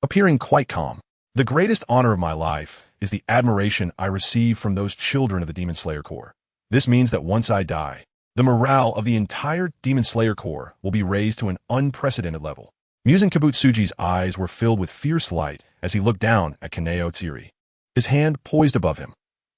Appearing quite calm. The greatest honor of my life is the admiration I receive from those children of the Demon Slayer Corps. This means that once I die, the morale of the entire Demon Slayer Corps will be raised to an unprecedented level. Muzan Kibutsuji's eyes were filled with fierce light as he looked down at Kaneo Tsuyuri. His hand poised above him.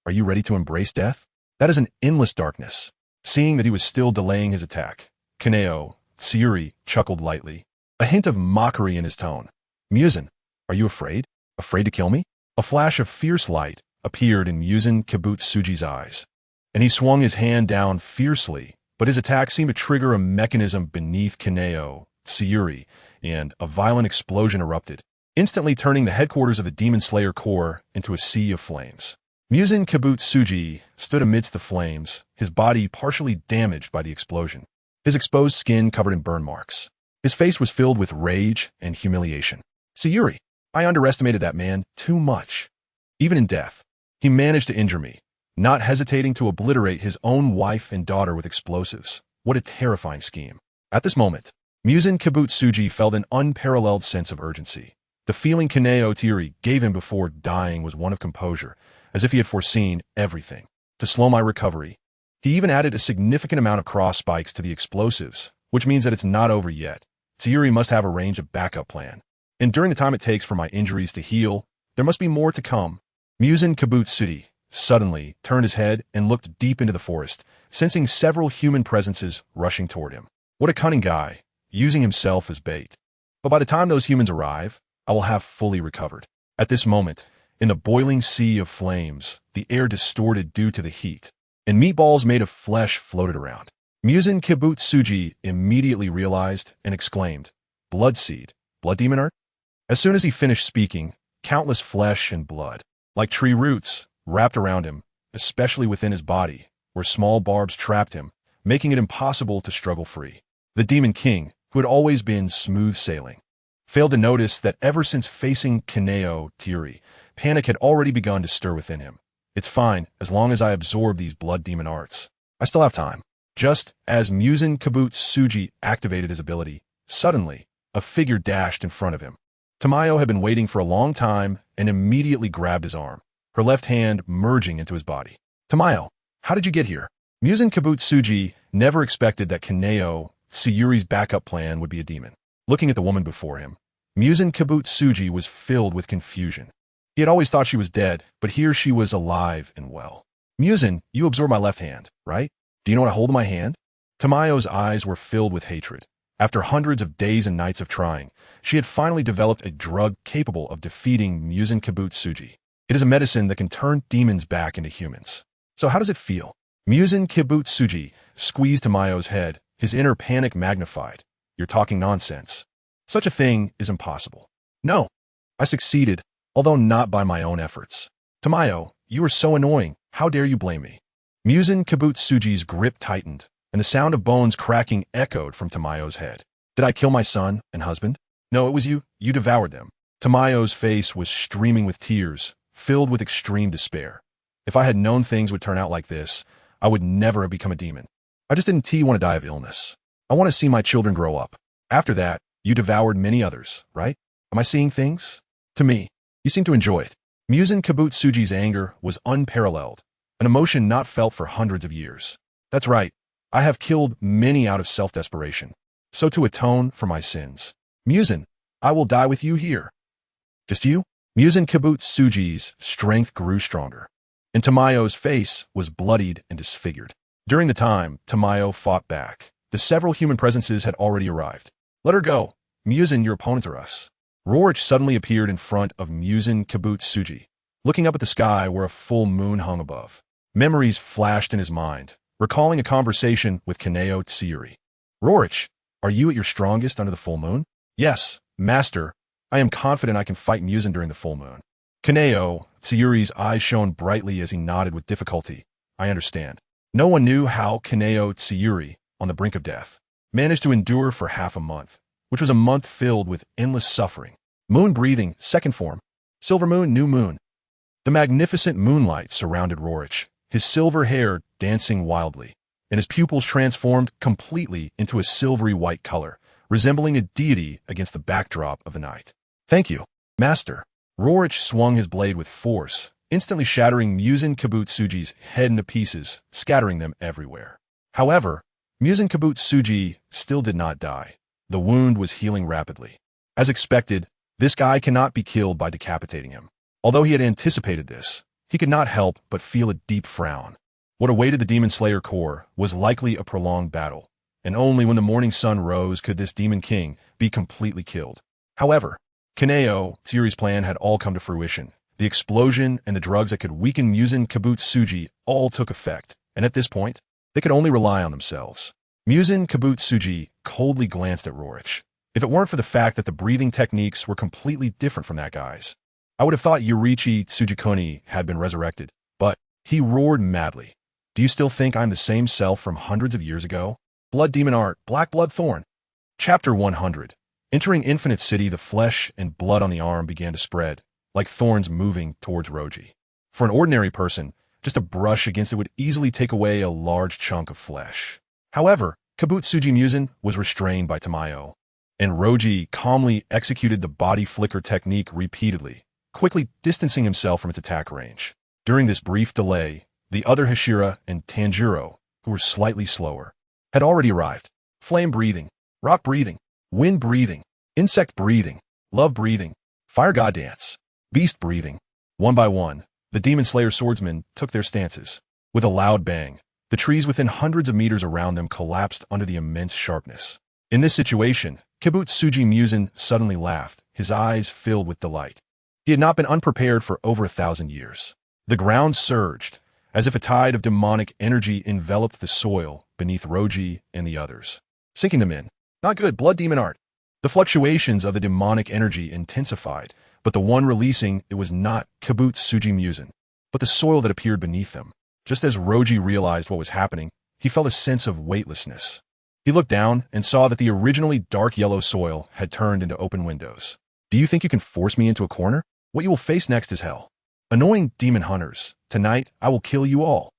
Are you ready to embrace death? That is an endless darkness. Seeing that he was still delaying his attack, Kaneo Tsuyuri chuckled lightly, a hint of mockery in his tone. Muzan, are you afraid? Afraid to kill me? A flash of fierce light appeared in Muzan Kibutsuji's eyes, and he swung his hand down fiercely, but his attack seemed to trigger a mechanism beneath Kaneo Tsuyuri, and a violent explosion erupted, instantly turning the headquarters of the Demon Slayer Corps into a sea of flames. Muzan Kibutsuji stood amidst the flames, his body partially damaged by the explosion, his exposed skin covered in burn marks. His face was filled with rage and humiliation. Tsuyuri, I underestimated that man too much. Even in death, he managed to injure me, not hesitating to obliterate his own wife and daughter with explosives. What a terrifying scheme. At this moment, Muzan Kibutsuji felt an unparalleled sense of urgency. The feeling Kaneo Tsuyuri gave him before dying was one of composure, as if he had foreseen everything. To slow my recovery, he even added a significant amount of cross spikes to the explosives, which means that it's not over yet. Tsuyuri must have arranged a backup plan. And during the time it takes for my injuries to heal, there must be more to come. Muzan Kibutsuji suddenly turned his head and looked deep into the forest, sensing several human presences rushing toward him. What a cunning guy, using himself as bait. But by the time those humans arrive, I will have fully recovered. At this moment, in the boiling sea of flames, the air distorted due to the heat, and meatballs made of flesh floated around. Muzan Kibutsuji immediately realized and exclaimed, "Blood seed, blood demon art?" As soon as he finished speaking, countless flesh and blood, like tree roots, wrapped around him, especially within his body, where small barbs trapped him, making it impossible to struggle free. The Demon King, who had always been smooth sailing, failed to notice that ever since facing Kaneo Tiuri, panic had already begun to stir within him. It's fine, as long as I absorb these blood demon arts. I still have time. Just as Muzan Kibutsuji activated his ability, suddenly, a figure dashed in front of him. Tamayo had been waiting for a long time and immediately grabbed his arm, her left hand merging into his body. "Tamayo, how did you get here?" Muzan Kibutsuji never expected that Kaneo Sayuri's backup plan would be a demon. Looking at the woman before him, Muzan Kibutsuji was filled with confusion. He had always thought she was dead, but here she was alive and well. "Muzan, you absorbed my left hand, right? Do you know what I hold in my hand?" Tamayo's eyes were filled with hatred. After hundreds of days and nights of trying, she had finally developed a drug capable of defeating Muzan Kibutsuji. It is a medicine that can turn demons back into humans. "So how does it feel?" Muzan Kibutsuji squeezed Tamayo's head, his inner panic magnified. "You're talking nonsense. Such a thing is impossible." "No, I succeeded, although not by my own efforts." "Tamayo, you are so annoying. How dare you blame me?" Muzan Kibutsuji's grip tightened, and the sound of bones cracking echoed from Tamayo's head. "Did I kill my son and husband?" "No, it was you. You devoured them." Tamayo's face was streaming with tears, filled with extreme despair. "If I had known things would turn out like this, I would never have become a demon. I just didn't want to die of illness. I want to see my children grow up. After that, you devoured many others, right? Am I seeing things? To me, you seem to enjoy it." Muzan Kibutsuji's anger was unparalleled, an emotion not felt for hundreds of years. "That's right. I have killed many out of self-desperation. So to atone for my sins, Muzan, I will die with you here." "Just you?" Muzan Kibutsuji's strength grew stronger, and Tamayo's face was bloodied and disfigured. During the time Tamayo fought back, the several human presences had already arrived. "Let her go. Muzan, your opponents are us." Rorich suddenly appeared in front of Muzan Kibutsuji, looking up at the sky where a full moon hung above. Memories flashed in his mind, recalling a conversation with Kaneo Tsuyuri. "Rorich, are you at your strongest under the full moon?" "Yes, master. I am confident I can fight Muzan during the full moon." Kaneo Tsuyuri's eyes shone brightly as he nodded with difficulty. "I understand." No one knew how Kaneo Tsuyuri, on the brink of death, managed to endure for half a month, which was a month filled with endless suffering. Moon breathing, second form. Silver moon, new moon. The magnificent moonlight surrounded Rorich, his silver hair dancing wildly, and his pupils transformed completely into a silvery white color, resembling a deity against the backdrop of the night. "Thank you, master." Rorich swung his blade with force, instantly shattering Muzan Kibutsuji's head into pieces, scattering them everywhere. However, Muzan Kibutsuji still did not die. The wound was healing rapidly. As expected, this guy cannot be killed by decapitating him. Although he had anticipated this, he could not help but feel a deep frown. What awaited the Demon Slayer Corps was likely a prolonged battle, and only when the morning sun rose could this Demon King be completely killed. However, Kaneo Tsuyuri's plan had all come to fruition. The explosion and the drugs that could weaken Muzan Kibutsuji all took effect, and at this point, they could only rely on themselves. Muzan Kibutsuji coldly glanced at Rorich. If it weren't for the fact that the breathing techniques were completely different from that guy's, I would have thought Yurichi Tsujikuni had been resurrected, but he roared madly. "Do you still think I'm the same self from hundreds of years ago? Blood Demon Art, Black Blood Thorn." Chapter 100. Entering Infinite City, the flesh and blood on the arm began to spread, like thorns moving towards Roji. For an ordinary person, just a brush against it would easily take away a large chunk of flesh. However, Kibutsuji Muzan was restrained by Tamayo, and Roji calmly executed the body flicker technique repeatedly, quickly distancing himself from its attack range. During this brief delay, the other Hashira and Tanjiro, who were slightly slower, had already arrived. Flame breathing, rock breathing, wind breathing, insect breathing, love breathing, fire god dance, beast breathing. One by one, The Demon Slayer swordsmen took their stances. With a loud bang, the trees within hundreds of meters around them collapsed under the immense sharpness. In this situation, Kibutsuji Musen suddenly laughed, his eyes filled with delight. He had not been unprepared for over 1,000 years. The ground surged, as if a tide of demonic energy enveloped the soil beneath Roji and the others, sinking them in. Not good, blood demon art. The fluctuations of the demonic energy intensified, but the one releasing it was not Kibutsuji Musen, but the soil that appeared beneath them. Just as Roji realized what was happening, he felt a sense of weightlessness. He looked down and saw that the originally dark yellow soil had turned into open windows. Do you think you can force me into a corner? What you will face next is hell. Annoying demon hunters, tonight I will kill you all.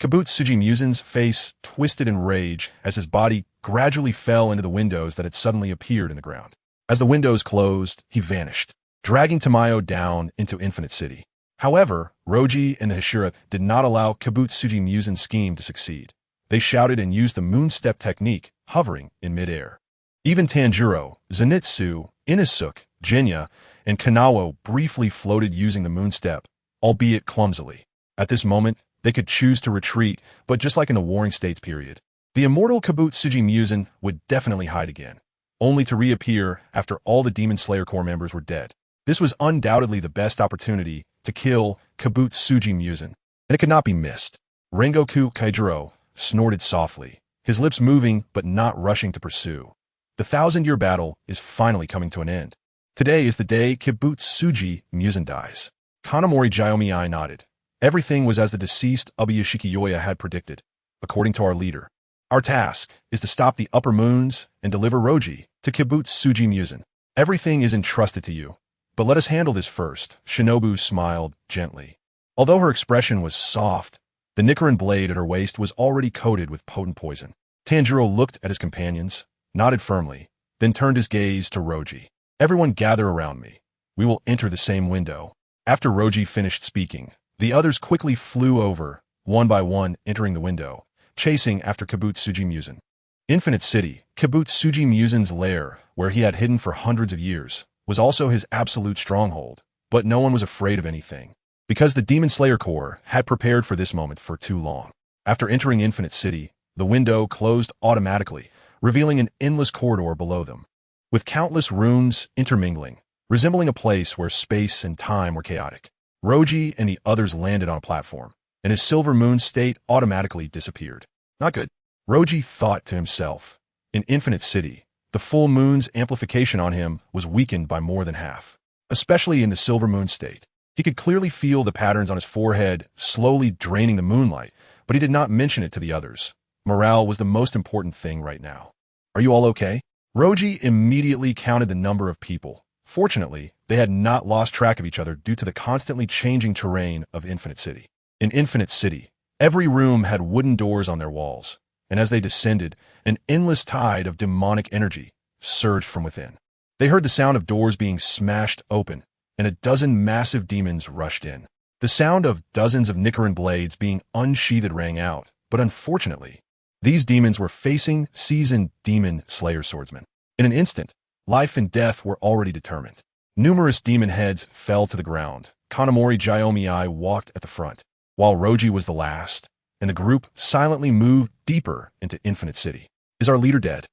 Kibutsuji Musen's face twisted in rage as his body gradually fell into the windows that had suddenly appeared in the ground. As the windows closed, he vanished, dragging Tamayo down into Infinite City. However, Roji and the Hashira did not allow Kibutsuji Musen's scheme to succeed. They shouted and used the moonstep technique, hovering in midair. Even Tanjiro, Zenitsu, Inosuke, Jinya, and Kanawa briefly floated using the moonstep, albeit clumsily. At this moment, they could choose to retreat, but just like in the Warring States period, the immortal Kibutsuji Musen would definitely hide again, only to reappear after all the Demon Slayer Corps members were dead. This was undoubtedly the best opportunity to kill Kibutsuji Musen, and it could not be missed. Rengoku Kaijiro snorted softly, his lips moving but not rushing to pursue. The 1,000-year battle is finally coming to an end. Today is the day Kibutsuji Musen dies. Kanamori Jyomi nodded. Everything was as the deceased Ubuyashiki Yoya had predicted, according to our leader. Our task is to stop the upper moons and deliver Roji to Kibutsuji Musen. Everything is entrusted to you, but let us handle this first. Shinobu smiled gently. Although her expression was soft, the Nichiren blade at her waist was already coated with potent poison. Tanjiro looked at his companions, nodded firmly, then turned his gaze to Roji. Everyone gather around me. We will enter the same window. After Roji finished speaking, the others quickly flew over, one by one entering the window, chasing after Kibutsuji Musen. Infinite City, Kibutsuji Musen's lair, where he had hidden for hundreds of years, was also his absolute stronghold, but no one was afraid of anything, because the Demon Slayer Corps had prepared for this moment for too long. After entering Infinite City, the window closed automatically, revealing an endless corridor below them, with countless rooms intermingling, resembling a place where space and time were chaotic. Roji and the others landed on a platform, and his silver moon state automatically disappeared. Not good. Roji thought to himself. In Infinite City, the full moon's amplification on him was weakened by more than half, especially in the silver moon state. He could clearly feel the patterns on his forehead slowly draining the moonlight, but he did not mention it to the others. Morale was the most important thing right now. Are you all okay? Roji immediately counted the number of people. Fortunately, they had not lost track of each other due to the constantly changing terrain of Infinite City. In Infinite City, every room had wooden doors on their walls, and as they descended, an endless tide of demonic energy surged from within. They heard the sound of doors being smashed open, and a dozen massive demons rushed in. The sound of dozens of Nichiren blades being unsheathed rang out, but unfortunately, these demons were facing seasoned demon slayer swordsmen. In an instant, life and death were already determined. Numerous demon heads fell to the ground. Kanamori Jyomi walked at the front, while Roji was the last, and the group silently moved deeper into Infinite City. Is our leader dead?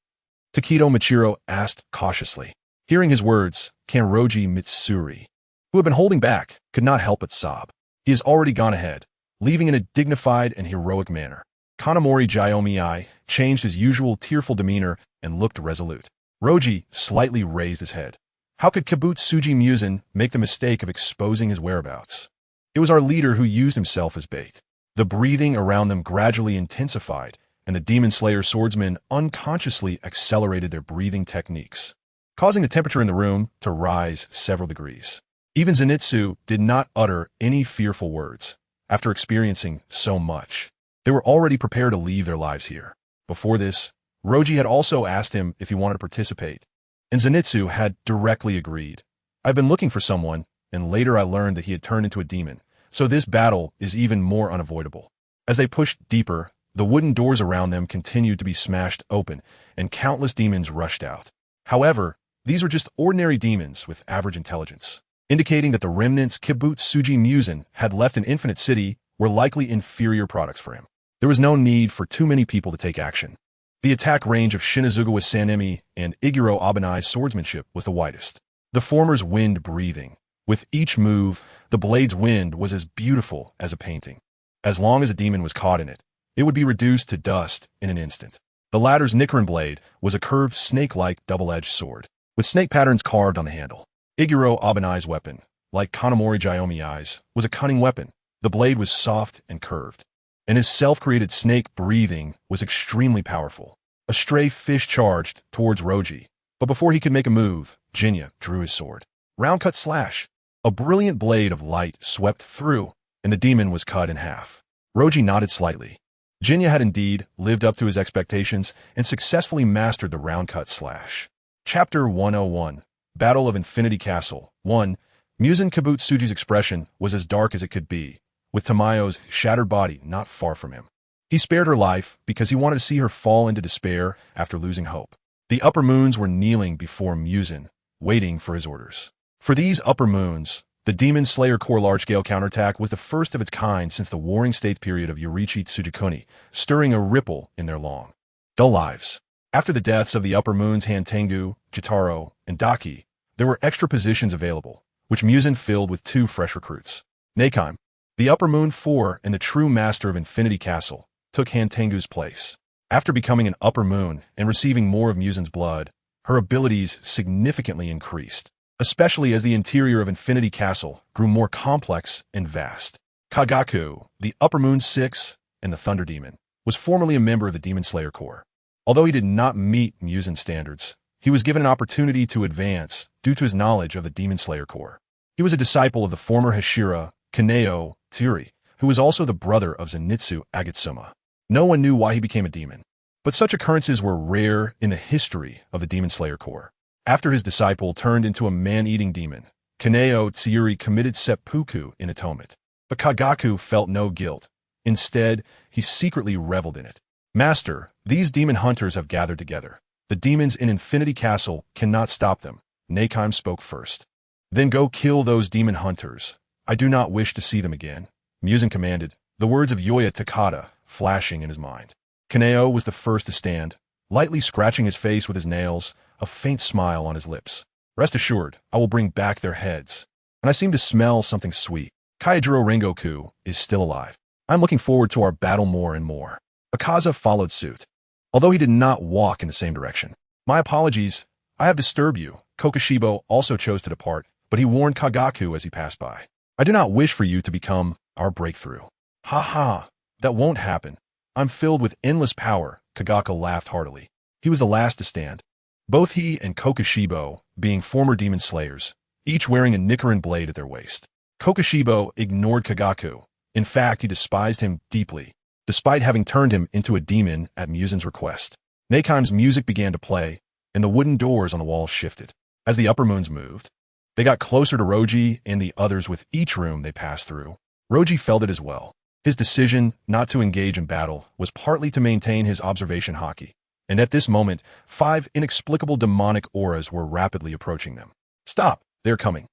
Takedo Michiro asked cautiously. Hearing his words, Kanroji Mitsuri, who had been holding back, could not help but sob. He has already gone ahead, leaving in a dignified and heroic manner. Kanamori Jyomi changed his usual tearful demeanor and looked resolute. Roji slightly raised his head. How could Kibutsuji Musen make the mistake of exposing his whereabouts? It was our leader who used himself as bait. The breathing around them gradually intensified, and the Demon Slayer swordsmen unconsciously accelerated their breathing techniques, causing the temperature in the room to rise several degrees. Even Zenitsu did not utter any fearful words. After experiencing so much, they were already prepared to leave their lives here. Before this, Roji had also asked him if he wanted to participate, and Zenitsu had directly agreed. I've been looking for someone, and later I learned that he had turned into a demon, so this battle is even more unavoidable. As they pushed deeper, the wooden doors around them continued to be smashed open, and countless demons rushed out. However, these were just ordinary demons with average intelligence. indicating that the remnants Kibutsuji Musen had left in Infinite City were likely inferior products for him. There was no need for too many people to take action. The attack range of Shinazugawa Sanemi and Iguro Abanai's swordsmanship was the widest. The former's wind-breathing. With each move, the blade's wind was as beautiful as a painting. As long as a demon was caught in it, it would be reduced to dust in an instant. The latter's Nichiren blade was a curved snake-like double-edged sword, with snake patterns carved on the handle. Iguro Abanai's weapon, like Kanamori Jyomi's, was a cunning weapon. The blade was soft and curved, and his self-created snake breathing was extremely powerful. A stray fish charged towards Roji, but before he could make a move, Jinya drew his sword. Round-cut slash. A brilliant blade of light swept through, and the demon was cut in half. Roji nodded slightly. Jinya had indeed lived up to his expectations and successfully mastered the round-cut slash. Chapter 101. Battle of Infinity Castle. 1. Musen Kibutsuji's expression was as dark as it could be, with Tamayo's shattered body not far from him. He spared her life because he wanted to see her fall into despair after losing hope. The Upper Moons were kneeling before Musen, waiting for his orders. For these Upper Moons, the Demon Slayer Core large-scale counterattack was the first of its kind since the Warring States period of Yorichi Tsujikuni, stirring a ripple in their long, dull lives. After the deaths of the Upper Moons Hantengu, Jitaro, and Daki, there were extra positions available, which Musen filled with 2 fresh recruits. Neikime, the Upper Moon 4 and the true master of Infinity Castle, took Hantengu's place. After becoming an Upper Moon and receiving more of Musen's blood, her abilities significantly increased, especially as the interior of Infinity Castle grew more complex and vast. Kagaku, the Upper Moon 6 and the Thunder Demon, was formerly a member of the Demon Slayer Corps. Although he did not meet Musen's standards, he was given an opportunity to advance due to his knowledge of the Demon Slayer Corps. He was a disciple of the former Hashira, Kaneo, Tsuri, who was also the brother of Zenitsu Agatsuma. No one knew why he became a demon, but such occurrences were rare in the history of the Demon Slayer Corps. After his disciple turned into a man-eating demon, Kaneo Tsuri committed seppuku in atonement. But Kagaku felt no guilt. Instead, he secretly reveled in it. Master, these demon hunters have gathered together. The demons in Infinity Castle cannot stop them. Neikime spoke first. Then go kill those demon hunters. I do not wish to see them again. Musen commanded, the words of Yoya Takada flashing in his mind. Kaneo was the first to stand, lightly scratching his face with his nails, a faint smile on his lips. Rest assured, I will bring back their heads. And I seem to smell something sweet. Kaijiro Rengoku is still alive. I'm looking forward to our battle more and more. Akaza followed suit, although he did not walk in the same direction. My apologies, I have disturbed you. Kokoshibo also chose to depart, but he warned Kagaku as he passed by. I do not wish for you to become our breakthrough. Ha ha, that won't happen. I'm filled with endless power, Kagaku laughed heartily. He was the last to stand. Both he and Kokoshibo being former demon slayers, each wearing a Nichiren blade at their waist. Kokoshibo ignored Kagaku. In fact, he despised him deeply, despite having turned him into a demon at Musen's request. Neikaime's music began to play, and the wooden doors on the walls shifted. As the Upper Moons moved, they got closer to Roji and the others with each room they passed through. Roji felt it as well. His decision not to engage in battle was partly to maintain his observation haki, and at this moment, 5 inexplicable demonic auras were rapidly approaching them. Stop, they're coming.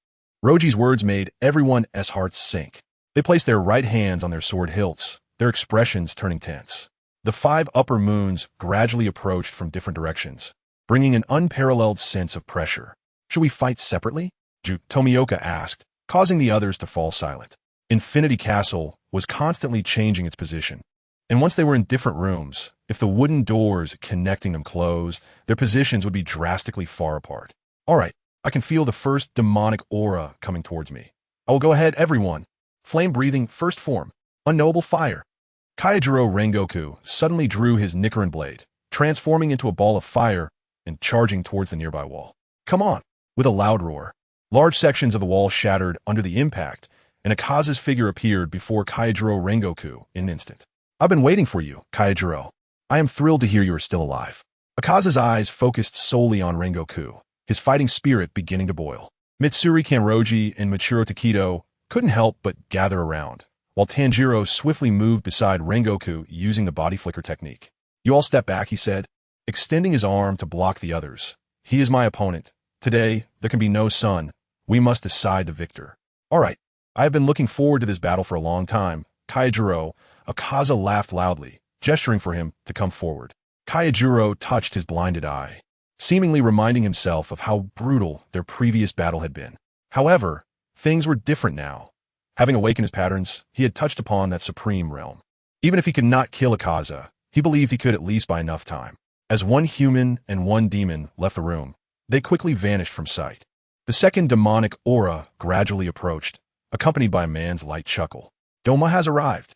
Roji's words made everyone's hearts sink. They placed their right hands on their sword hilts, their expressions turning tense. The 5 Upper Moons gradually approached from different directions, bringing an unparalleled sense of pressure. Should we fight separately? Tomioka asked, causing the others to fall silent. Infinity Castle was constantly changing its position, and once they were in different rooms, if the wooden doors connecting them closed, their positions would be drastically far apart. All right, I can feel the first demonic aura coming towards me. I will go ahead, everyone. Flame-breathing first form, unknowable fire. Kaijiro Rengoku suddenly drew his Nichiren blade, transforming into a ball of fire and charging towards the nearby wall. Come on! With a loud roar, large sections of the wall shattered under the impact, and Akaza's figure appeared before Kaijiro Rengoku in an instant. I've been waiting for you, Kaijiro. I am thrilled to hear you are still alive. Akaza's eyes focused solely on Rengoku, his fighting spirit beginning to boil. Mitsuri Kanroji and Michiro Takedo couldn't help but gather around, while Tanjiro swiftly moved beside Rengoku using the body flicker technique. You all step back, he said, extending his arm to block the others. He is my opponent. Today, there can be no sun. We must decide the victor. All right, I have been looking forward to this battle for a long time. Kaijuro, Akaza laughed loudly, gesturing for him to come forward. Kaijuro touched his blinded eye, seemingly reminding himself of how brutal their previous battle had been. However, things were different now. Having awakened his patterns, he had touched upon that supreme realm. Even if he could not kill Akaza, he believed he could at least buy enough time. As one human and one demon left the room, they quickly vanished from sight. The second demonic aura gradually approached, accompanied by a man's light chuckle. Doma has arrived.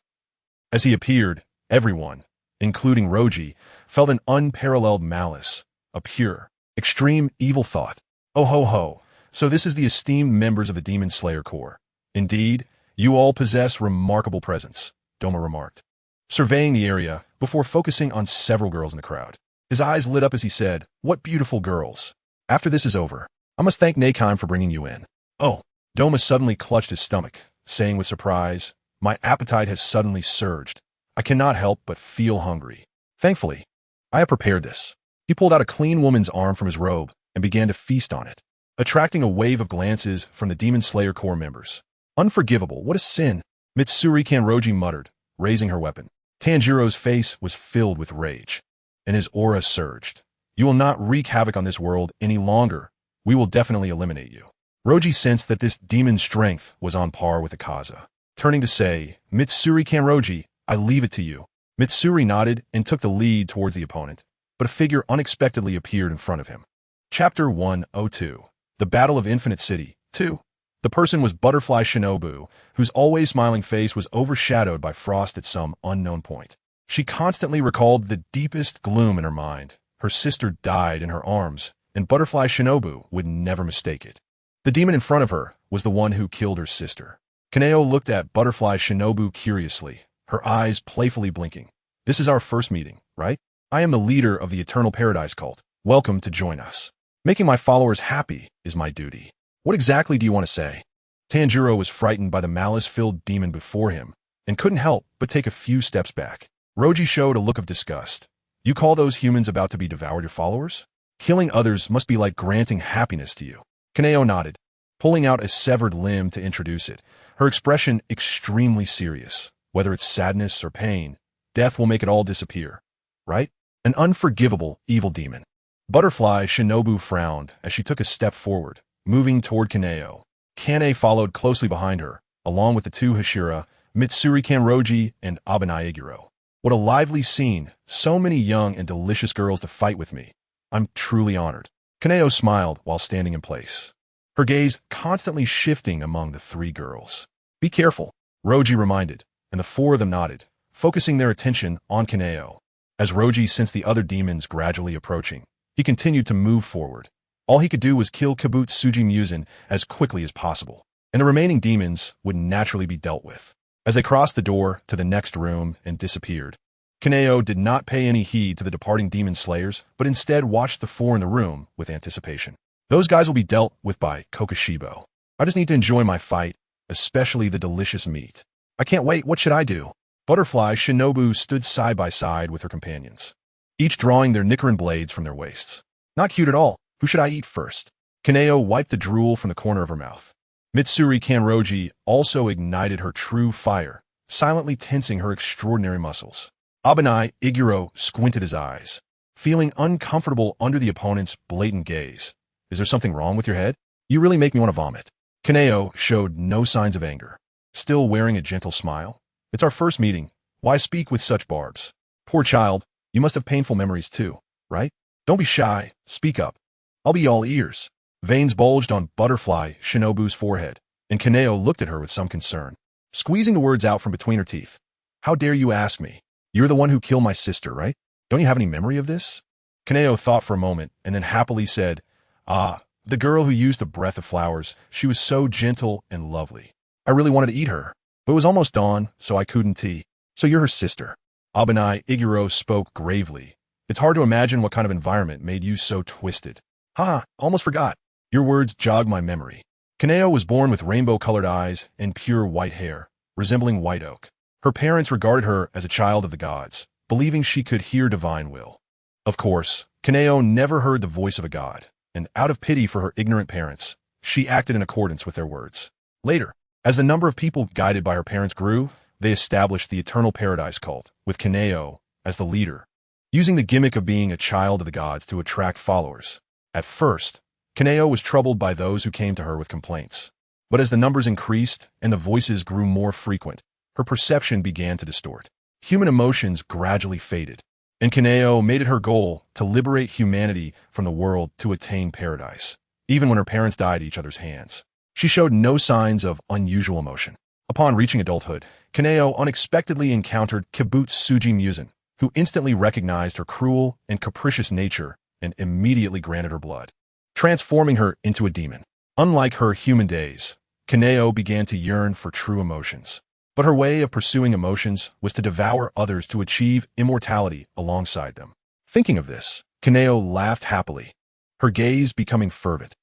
As he appeared, everyone, including Roji, felt an unparalleled malice, a pure, extreme evil thought. Oh ho ho, so this is the esteemed members of the Demon Slayer Corps. Indeed, you all possess remarkable presence, Doma remarked, surveying the area before focusing on several girls in the crowd. His eyes lit up as he said, "What beautiful girls. After this is over, I must thank Nakeheim for bringing you in." Oh, Doma suddenly clutched his stomach, saying with surprise, "My appetite has suddenly surged. I cannot help but feel hungry. Thankfully, I have prepared this." He pulled out a clean woman's arm from his robe and began to feast on it, attracting a wave of glances from the Demon Slayer Corps members. "Unforgivable, what a sin," Mitsuri Kanroji muttered, raising her weapon. Tanjiro's face was filled with rage, and his aura surged. "You will not wreak havoc on this world any longer. We will definitely eliminate you." Roji sensed that this demon's strength was on par with Akaza. Turning to say, "Mitsuri Kanroji, I leave it to you." Mitsuri nodded and took the lead towards the opponent, but a figure unexpectedly appeared in front of him. Chapter 102. The Battle of Infinite City 2. The person was Butterfly Shinobu, whose always smiling face was overshadowed by frost at some unknown point. She constantly recalled the deepest gloom in her mind. Her sister died in her arms, and Butterfly Shinobu would never mistake it. The demon in front of her was the one who killed her sister. Kaneo looked at Butterfly Shinobu curiously, her eyes playfully blinking. "This is our first meeting, right? I am the leader of the Eternal Paradise cult. Welcome to join us. Making my followers happy is my duty. What exactly do you want to say?" Tanjiro was frightened by the malice-filled demon before him and couldn't help but take a few steps back. Roji showed a look of disgust. "You call those humans about to be devoured your followers? Killing others must be like granting happiness to you." Kaneo nodded, pulling out a severed limb to introduce it, her expression extremely serious. "Whether it's sadness or pain, death will make it all disappear, right? An unforgivable evil demon." Butterfly Shinobu frowned as she took a step forward, moving toward Kaneo. Kane followed closely behind her, along with the two Hashira, Mitsuri Kanroji and Abanai Iguro. "What a lively scene, so many young and delicious girls to fight with me. I'm truly honored." Kaneo smiled while standing in place, her gaze constantly shifting among the three girls. "Be careful," Roji reminded, and the four of them nodded, focusing their attention on Kaneo. As Roji sensed the other demons gradually approaching, he continued to move forward. All he could do was kill Kabutsuji Musen as quickly as possible, and the remaining demons would naturally be dealt with. As they crossed the door to the next room and disappeared, Kaneo did not pay any heed to the departing demon slayers, but instead watched the four in the room with anticipation. "Those guys will be dealt with by Kokoshibo. I just need to enjoy my fight, especially the delicious meat. I can't wait. What should I do?" Butterfly Shinobu stood side by side with her companions, each drawing their Nichiren blades from their waists. "Not cute at all. Who should I eat first?" Kaneo wiped the drool from the corner of her mouth. Mitsuri Kanroji also ignited her true fire, silently tensing her extraordinary muscles. Abanai Iguro squinted his eyes, feeling uncomfortable under the opponent's blatant gaze. "Is there something wrong with your head? You really make me want to vomit." Kaneo showed no signs of anger, still wearing a gentle smile. "It's our first meeting. Why speak with such barbs? Poor child, you must have painful memories too, right? Don't be shy. Speak up. I'll be all ears." Veins bulged on Butterfly Shinobu's forehead, and Kaneo looked at her with some concern, squeezing the words out from between her teeth. "How dare you ask me? You're the one who killed my sister, right? Don't you have any memory of this?" Kaneo thought for a moment and then happily said, "Ah, the girl who used the breath of flowers. She was so gentle and lovely. I really wanted to eat her, but it was almost dawn, so I couldn't eat." "So you're her sister." Abanai Iguro spoke gravely. "It's hard to imagine what kind of environment made you so twisted." "Ha, almost forgot. Your words jog my memory." Kaneo was born with rainbow-colored eyes and pure white hair, resembling white oak. Her parents regarded her as a child of the gods, believing she could hear divine will. Of course, Kaneo never heard the voice of a god, and out of pity for her ignorant parents, she acted in accordance with their words. Later, as the number of people guided by her parents grew, they established the Eternal Paradise cult, with Kaneo as the leader, using the gimmick of being a child of the gods to attract followers. At first, Kaneo was troubled by those who came to her with complaints. But as the numbers increased and the voices grew more frequent, her perception began to distort. Human emotions gradually faded, and Kaneo made it her goal to liberate humanity from the world to attain paradise. Even when her parents died at each other's hands, she showed no signs of unusual emotion. Upon reaching adulthood, Kaneo unexpectedly encountered Kibbutz Suji Musen, who instantly recognized her cruel and capricious nature and immediately granted her blood, transforming her into a demon. Unlike her human days, Kaneo began to yearn for true emotions. But her way of pursuing emotions was to devour others to achieve immortality alongside them. Thinking of this, Kaneo laughed happily, her gaze becoming fervent.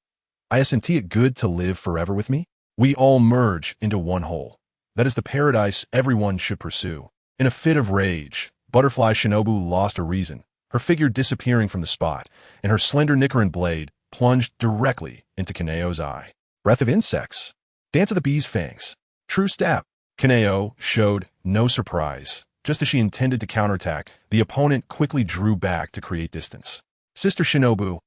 Isn't it good to live forever with me? We all merge into one whole. That is the paradise everyone should pursue. In a fit of rage, Butterfly Shinobu lost her reason, her figure disappearing from the spot, and her slender Nichiren blade plunged directly into Kaneo's eye. Breath of insects. Dance of the bee's fangs. True stab. Kaneo showed no surprise. Just as she intended to counterattack, the opponent quickly drew back to create distance. Sister Shinobu,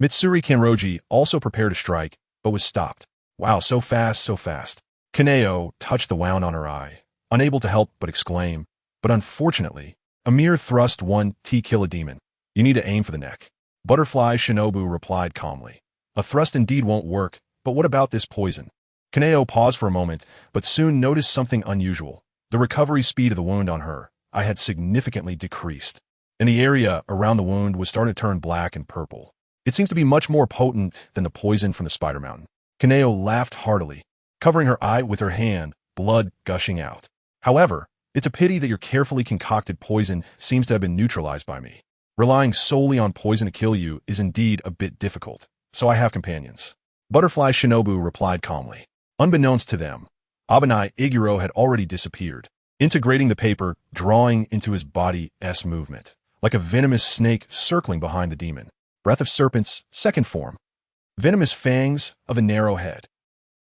Mitsuri Kanroji, also prepared to strike, but was stopped. Wow, so fast, so fast. Kaneo touched the wound on her eye, unable to help but exclaim, but unfortunately, a mere thrust won't kill a demon. You need to aim for the neck. Butterfly Shinobu replied calmly. A thrust indeed won't work, but what about this poison? Kaneo paused for a moment, but soon noticed something unusual. The recovery speed of the wound on her eye had significantly decreased, and the area around the wound was starting to turn black and purple. It seems to be much more potent than the poison from the Spider Mountain. Kaneo laughed heartily, covering her eye with her hand, blood gushing out. However, it's a pity that your carefully concocted poison seems to have been neutralized by me. Relying solely on poison to kill you is indeed a bit difficult, so I have companions. Butterfly Shinobu replied calmly. Unbeknownst to them, Abanai Iguro had already disappeared, integrating the paper, drawing into his body's movement, like a venomous snake circling behind the demon. Breath of Serpent's second form. Venomous fangs of a narrow head.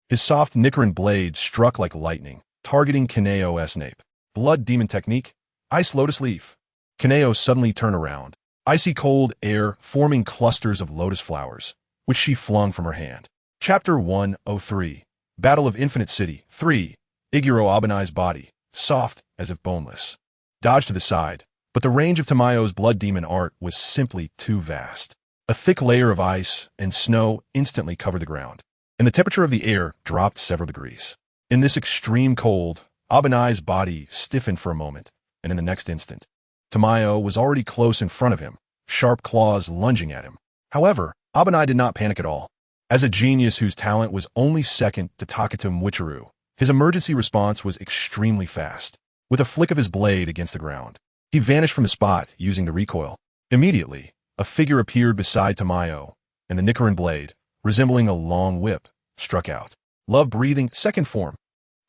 His soft Nichiren blade struck like lightning, targeting Kaneo's nape. Blood demon technique. Ice lotus leaf. Kaneo suddenly turned around, icy cold air forming clusters of lotus flowers, which she flung from her hand. Chapter 103. Battle of Infinite City. 3. Iguro Abanai's body, soft as if boneless, dodged to the side, but the range of Tamayo's blood demon art was simply too vast. A thick layer of ice and snow instantly covered the ground, and the temperature of the air dropped several degrees. In this extreme cold, Abanai's body stiffened for a moment, and in the next instant, Tamayo was already close in front of him, sharp claws lunging at him. However, Abanai did not panic at all. As a genius whose talent was only second to Takata Michiru, his emergency response was extremely fast. With a flick of his blade against the ground, he vanished from the spot using the recoil. Immediately, a figure appeared beside Tamayo, and the Nichiren blade, resembling a long whip, struck out. Love-breathing second form.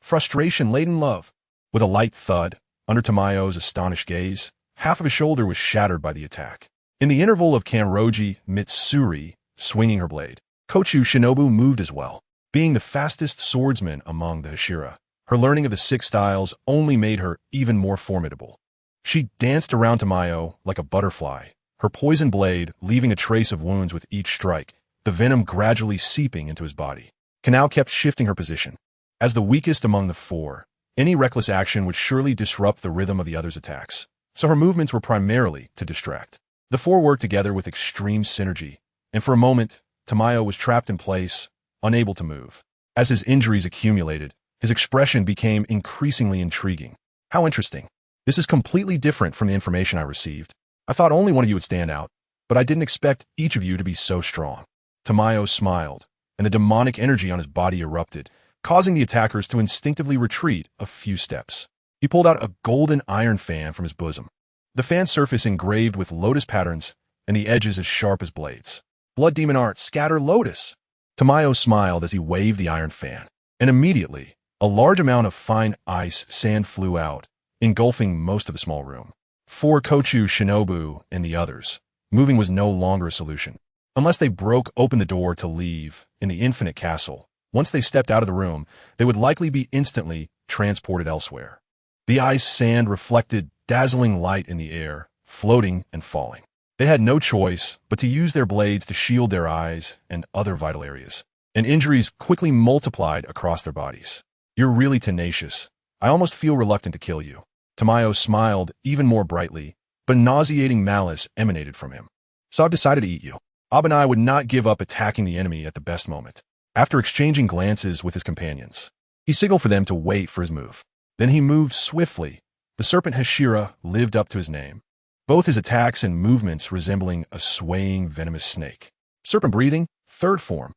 Frustration-laden love. With a light thud, under Tamayo's astonished gaze, half of his shoulder was shattered by the attack. In the interval of Kanroji Mitsuri swinging her blade, Kochu Shinobu moved as well. Being the fastest swordsman among the Hashira, her learning of the 6 styles only made her even more formidable. She danced around Tamayo like a butterfly, her poison blade leaving a trace of wounds with each strike, the venom gradually seeping into his body. Kanao kept shifting her position. As the weakest among the 4, any reckless action would surely disrupt the rhythm of the others' attacks, so her movements were primarily to distract. The 4 worked together with extreme synergy, and for a moment, Tamayo was trapped in place, unable to move. As his injuries accumulated, his expression became increasingly intriguing. How interesting. This is completely different from the information I received. I thought only one of you would stand out, but I didn't expect each of you to be so strong. Tamayo smiled, and the demonic energy on his body erupted, causing the attackers to instinctively retreat a few steps. He pulled out a golden iron fan from his bosom. The fan's surface engraved with lotus patterns, and the edges as sharp as blades. Blood demon art, scatter lotus. Tamayo smiled as he waved the iron fan, and immediately, a large amount of fine ice sand flew out, engulfing most of the small room. For Kochu, Shinobu, and the others, moving was no longer a solution. Unless they broke open the door to leave in the infinite castle, once they stepped out of the room, they would likely be instantly transported elsewhere. The ice sand reflected dazzling light in the air, floating and falling. They had no choice but to use their blades to shield their eyes and other vital areas, and injuries quickly multiplied across their bodies. You're really tenacious. I almost feel reluctant to kill you. Tamayo smiled even more brightly, but nauseating malice emanated from him. So I've decided to eat you. Abanai would not give up attacking the enemy at the best moment. After exchanging glances with his companions, he signaled for them to wait for his move. Then he moved swiftly. The serpent Hashira lived up to his name, both his attacks and movements resembling a swaying venomous snake. Serpent breathing, third form.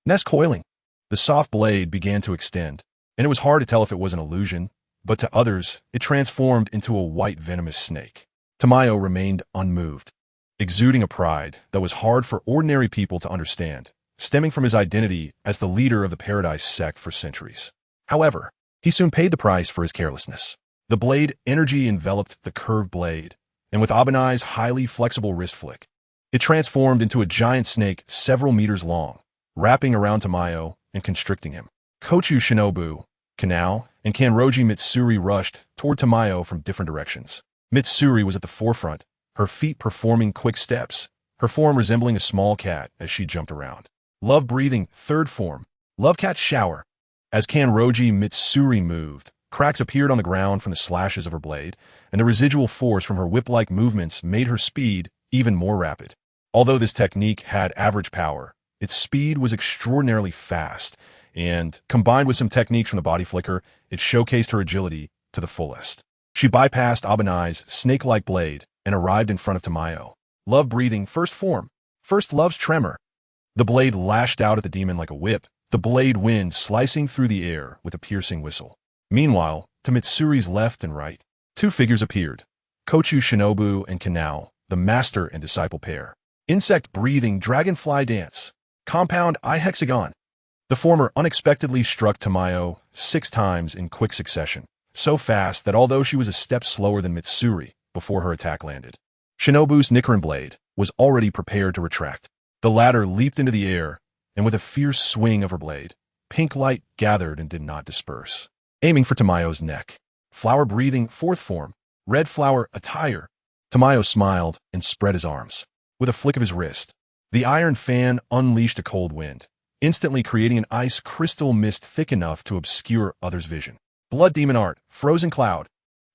Nest coiling. The soft blade began to extend, and it was hard to tell if it was an illusion, but to others, it transformed into a white venomous snake. Tamayo remained unmoved, exuding a pride that was hard for ordinary people to understand, stemming from his identity as the leader of the Paradise sect for centuries. However, he soon paid the price for his carelessness. The blade energy enveloped the curved blade, and with Abanai's highly flexible wrist flick, it transformed into a giant snake several meters long, wrapping around Tamayo and constricting him. Kochu Shinobu, Kanao, and Kanroji Mitsuri rushed toward Tamayo from different directions. Mitsuri was at the forefront, her feet performing quick steps, her form resembling a small cat as she jumped around. Love breathing, third form. Love cat shower. As Kanroji Mitsuri moved, cracks appeared on the ground from the slashes of her blade, and the residual force from her whip-like movements made her speed even more rapid. Although this technique had average power, its speed was extraordinarily fast, and, combined with some techniques from the body flicker, it showcased her agility to the fullest. She bypassed Abanai's snake-like blade and arrived in front of Tamayo. Love breathing, first form. First love's tremor. The blade lashed out at the demon like a whip, the blade wind slicing through the air with a piercing whistle. Meanwhile, to Mitsuri's left and right, two figures appeared. Kochu Shinobu and Kanao, the master and disciple pair. Insect-breathing dragonfly dance. Compound eye hexagon. The former unexpectedly struck Tamayo 6 times in quick succession, so fast that although she was a step slower than Mitsuri before her attack landed, Shinobu's Nichiren blade was already prepared to retract. The latter leaped into the air, and with a fierce swing of her blade, pink light gathered and did not disperse, aiming for Tamayo's neck. Flower breathing, fourth form. Red flower attire. Tamayo smiled and spread his arms. With a flick of his wrist, the iron fan unleashed a cold wind, instantly creating an ice crystal mist thick enough to obscure others' vision. Blood demon art, frozen cloud.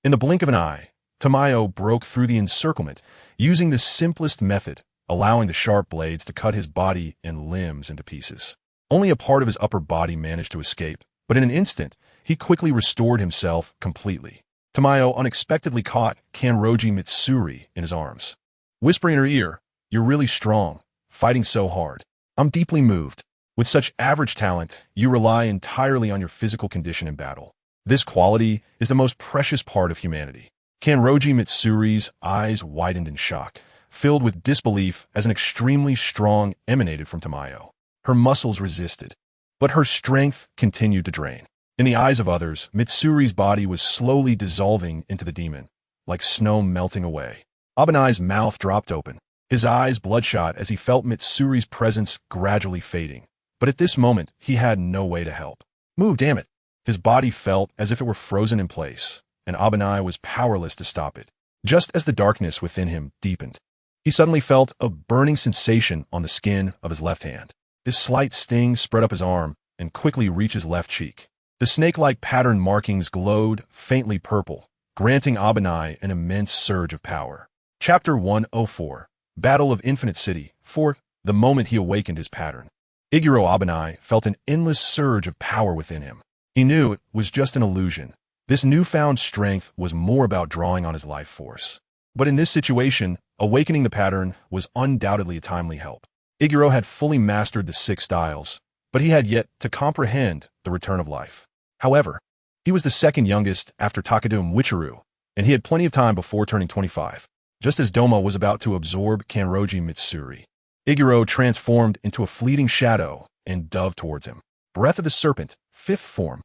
In the blink of an eye, Tamayo broke through the encirclement, using the simplest method, allowing the sharp blades to cut his body and limbs into pieces. Only a part of his upper body managed to escape, but in an instant, he quickly restored himself completely. Tamayo unexpectedly caught Kanroji Mitsuri in his arms, whispering in her ear, "You're really strong, fighting so hard. I'm deeply moved. With such average talent, you rely entirely on your physical condition in battle. This quality is the most precious part of humanity." Kanroji Mitsuri's eyes widened in shock, filled with disbelief as an extremely strong emanated from Tamayo. Her muscles resisted, but her strength continued to drain. In the eyes of others, Mitsuri's body was slowly dissolving into the demon, like snow melting away. Abanai's mouth dropped open, his eyes bloodshot as he felt Mitsuri's presence gradually fading. But at this moment, he had no way to help. Move, damn it! His body felt as if it were frozen in place, and Abanai was powerless to stop it. Just as the darkness within him deepened, he suddenly felt a burning sensation on the skin of his left hand. This slight sting spread up his arm and quickly reached his left cheek. The snake-like pattern markings glowed faintly purple, granting Abanai an immense surge of power. Chapter 104, Battle of Infinite City. 4. The moment he awakened his pattern, Iguro Abanai felt an endless surge of power within him. He knew it was just an illusion. This newfound strength was more about drawing on his life force. But in this situation, awakening the pattern was undoubtedly a timely help. Iguro had fully mastered the 6 styles, but he had yet to comprehend the return of life. However, he was the second youngest after Takadum Wichiru, and he had plenty of time before turning 25. Just as Doma was about to absorb Kanroji Mitsuri, Iguro transformed into a fleeting shadow and dove towards him. Breath of the Serpent, 5th form.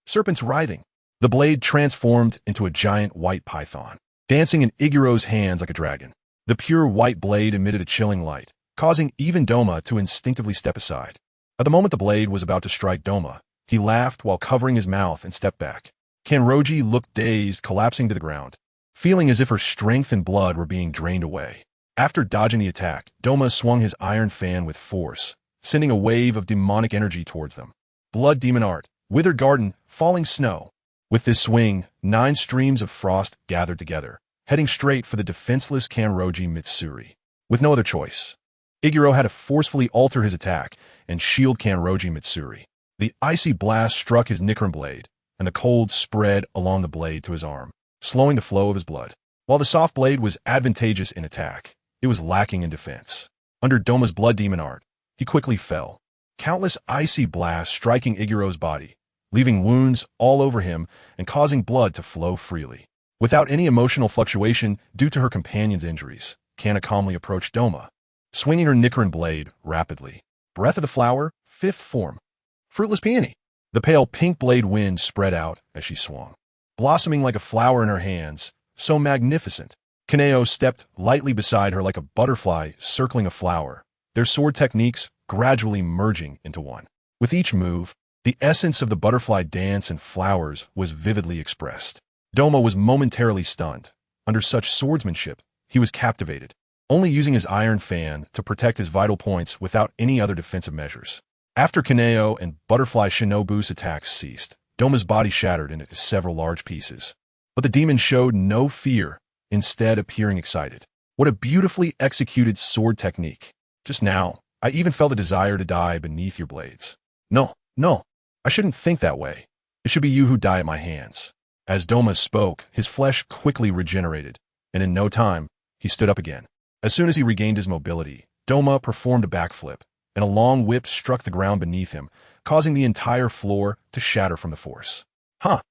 Serpent's writhing. The blade transformed into a giant white python, dancing in Iguro's hands like a dragon. The pure white blade emitted a chilling light, causing even Doma to instinctively step aside. At the moment the blade was about to strike Doma, he laughed while covering his mouth and stepped back. Kanroji looked dazed, collapsing to the ground, feeling as if her strength and blood were being drained away. After dodging the attack, Doma swung his iron fan with force, sending a wave of demonic energy towards them. Blood demon art, withered garden, falling snow. With this swing, 9 streams of frost gathered together, heading straight for the defenseless Kanroji Mitsuri. With no other choice, Iguro had to forcefully alter his attack and shield Kanroji Mitsuri. The icy blast struck his Nichiren blade, and the cold spread along the blade to his arm, slowing the flow of his blood. While the soft blade was advantageous in attack, it was lacking in defense. Under Doma's blood demon art, he quickly fell, countless icy blasts striking Iguro's body, leaving wounds all over him and causing blood to flow freely. Without any emotional fluctuation due to her companion's injuries, Kana calmly approached Doma, swinging her Nichiren blade rapidly. Breath of the flower, 5th form. Fruitless peony. The pale pink blade wind spread out as she swung, blossoming like a flower in her hands, so magnificent. Kaneo stepped lightly beside her like a butterfly circling a flower, their sword techniques gradually merging into one. With each move, the essence of the butterfly dance and flowers was vividly expressed. Doma was momentarily stunned. Under such swordsmanship, he was captivated, only using his iron fan to protect his vital points without any other defensive measures. After Kaneo and Butterfly Shinobu's attacks ceased, Doma's body shattered into several large pieces. But the demon showed no fear, instead appearing excited. What a beautifully executed sword technique. Just now, I even felt a desire to die beneath your blades. No, I shouldn't think that way. It should be you who die at my hands. As Doma spoke, his flesh quickly regenerated, and in no time, he stood up again. As soon as he regained his mobility, Doma performed a backflip, and a long whip struck the ground beneath him, causing the entire floor to shatter from the force. Ha!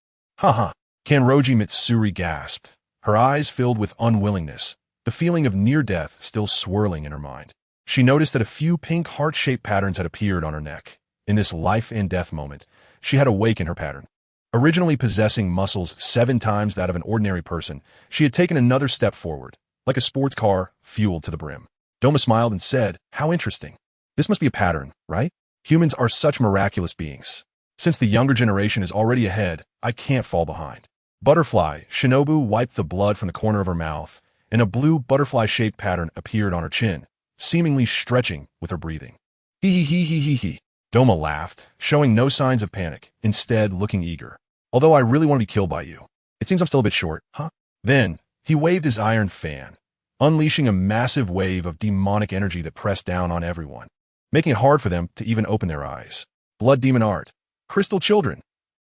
Kanroji Mitsuri gasped, her eyes filled with unwillingness, the feeling of near death still swirling in her mind. She noticed that a few pink heart-shaped patterns had appeared on her neck. In this life-and-death moment, she had awakened her pattern. Originally possessing muscles 7 times that of an ordinary person, she had taken another step forward, like a sports car fueled to the brim. Doma smiled and said, "How interesting. This must be a pattern, right? Humans are such miraculous beings. Since the younger generation is already ahead, I can't fall behind." Butterfly Shinobu wiped the blood from the corner of her mouth, and a blue butterfly-shaped pattern appeared on her chin, seemingly stretching with her breathing. He. Doma laughed, showing no signs of panic, instead looking eager. "Although I really want to be killed by you. It seems I'm still a bit short, huh?" Then, he waved his iron fan, unleashing a massive wave of demonic energy that pressed down on everyone, making it hard for them to even open their eyes. Blood demon art. Crystal children.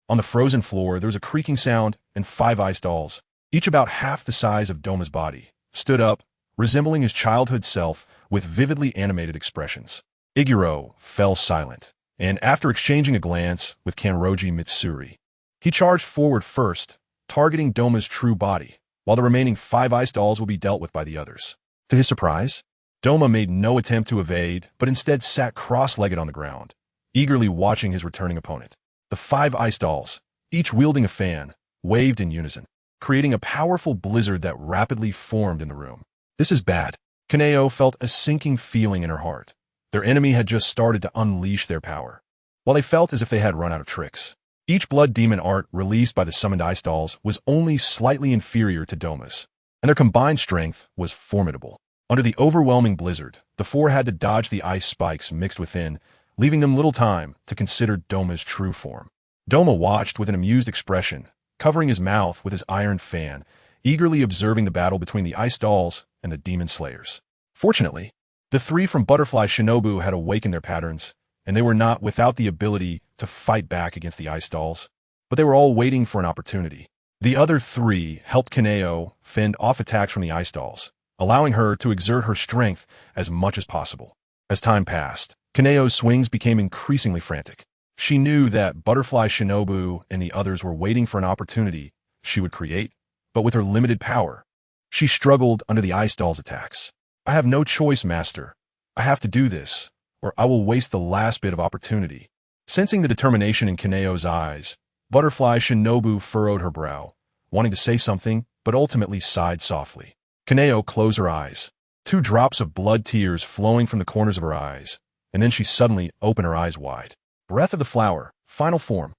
On the frozen floor, there was a creaking sound, and 5 ice dolls, each about half the size of Doma's body, stood up, resembling his childhood self with vividly animated expressions. Iguro fell silent, and after exchanging a glance with Kanroji Mitsuri, he charged forward first, targeting Doma's true body, while the remaining 5 ice dolls would be dealt with by the others. To his surprise, Doma made no attempt to evade, but instead sat cross-legged on the ground, eagerly watching his returning opponent. The 5 ice dolls, each wielding a fan, waved in unison, creating a powerful blizzard that rapidly formed in the room. This is bad. Kaneo felt a sinking feeling in her heart. Their enemy had just started to unleash their power, while they felt as if they had run out of tricks. Each blood demon art released by the summoned ice dolls was only slightly inferior to Doma's, and their combined strength was formidable. Under the overwhelming blizzard, the 4 had to dodge the ice spikes mixed within, leaving them little time to consider Doma's true form. Doma watched with an amused expression, covering his mouth with his iron fan, eagerly observing the battle between the ice dolls and the demon slayers. Fortunately, the 3 from Butterfly Shinobu had awakened their patterns, and they were not without the ability to fight back against the ice dolls, but they were all waiting for an opportunity. The other 3 helped Kaneo fend off attacks from the ice dolls, allowing her to exert her strength as much as possible. As time passed, Kaneo's swings became increasingly frantic. She knew that Butterfly Shinobu and the others were waiting for an opportunity she would create, but with her limited power, she struggled under the ice doll's attacks. "I have no choice, master. I have to do this, or I will waste the last bit of opportunity." Sensing the determination in Kaneo's eyes, Butterfly Shinobu furrowed her brow, wanting to say something, but ultimately sighed softly. Kaneo closed her eyes, 2 drops of blood tears flowing from the corners of her eyes, and then she suddenly opened her eyes wide. Breath of the flower, final form.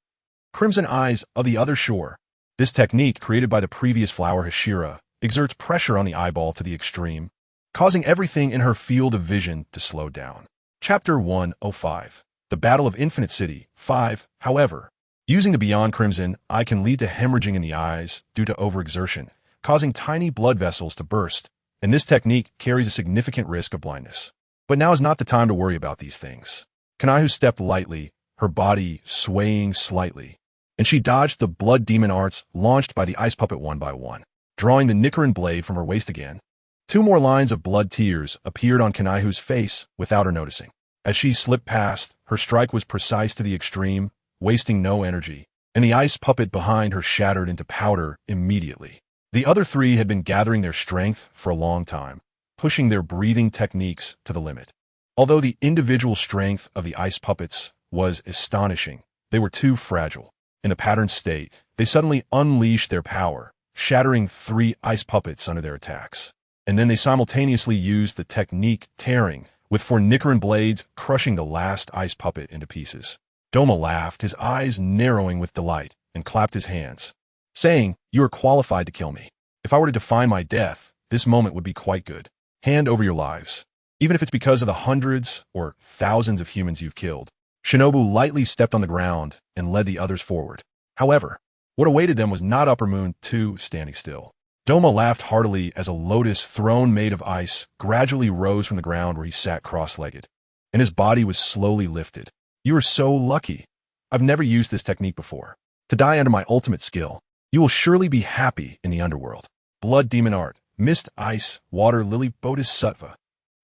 Crimson eyes of the other shore. This technique, created by the previous flower Hashira, exerts pressure on the eyeball to the extreme, causing everything in her field of vision to slow down. Chapter 105. The Battle of Infinite City 5. However, using the Beyond Crimson Eye can lead to hemorrhaging in the eyes due to overexertion, causing tiny blood vessels to burst, and this technique carries a significant risk of blindness. But now is not the time to worry about these things. Kanahu stepped lightly, her body swaying slightly, and she dodged the blood demon arts launched by the ice puppet one by one, drawing the Nicaran blade from her waist again. 2 more lines of blood tears appeared on Kanahu's face without her noticing. As she slipped past, her strike was precise to the extreme, wasting no energy, and the ice puppet behind her shattered into powder immediately. The other 3 had been gathering their strength for a long time, pushing their breathing techniques to the limit. Although the individual strength of the ice puppets was astonishing, they were too fragile. In a patterned state, they suddenly unleashed their power, shattering 3 ice puppets under their attacks. And then they simultaneously used the technique tearing, with 4 Nicaran blades crushing the last ice puppet into pieces. Doma laughed, his eyes narrowing with delight, and clapped his hands, saying, "You are qualified to kill me. If I were to define my death, this moment would be quite good. Hand over your lives, even if it's because of the hundreds or thousands of humans you've killed." Shinobu lightly stepped on the ground and led the others forward. However, what awaited them was not Upper Moon 2 standing still. Doma laughed heartily as a lotus throne made of ice gradually rose from the ground where he sat cross-legged, and his body was slowly lifted. "You are so lucky. I've never used this technique before. To die under my ultimate skill. You will surely be happy in the underworld." Blood demon art, mist, ice, water, lily, bodhisattva.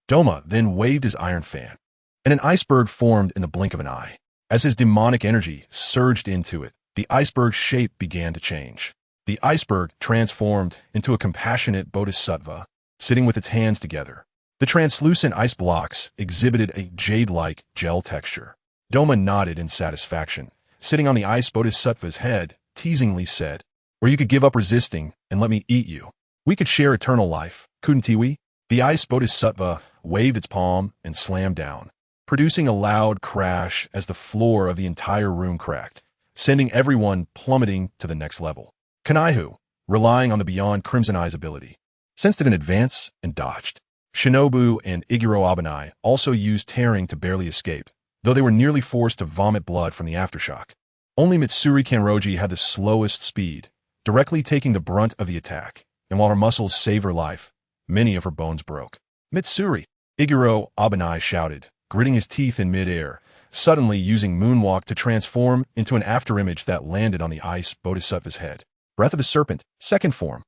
Doma then waved his iron fan, and an iceberg formed in the blink of an eye. As his demonic energy surged into it, the iceberg's shape began to change. The iceberg transformed into a compassionate bodhisattva, sitting with its hands together. The translucent ice blocks exhibited a jade-like gel texture. Doma nodded in satisfaction, sitting on the ice bodhisattva's head, teasingly said, "Or you could give up resisting and let me eat you. We could share eternal life, couldn't we?" The ice bodhisattva waved its palm and slammed down, producing a loud crash as the floor of the entire room cracked, sending everyone plummeting to the next level. Kanahu, relying on the Beyond Crimson Eye's ability, sensed it in advance and dodged. Shinobu and Iguro Abanai also used tearing to barely escape, though they were nearly forced to vomit blood from the aftershock. Only Mitsuri Kanroji had the slowest speed, directly taking the brunt of the attack, and while her muscles saved her life, many of her bones broke. "Mitsuri!" Iguro Abanai shouted, gritting his teeth in midair, suddenly using Moonwalk to transform into an afterimage that landed on the ice bodhisattva's head. Breath of the Serpent, second form.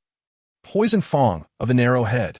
Poison Fong of the Narrow Head.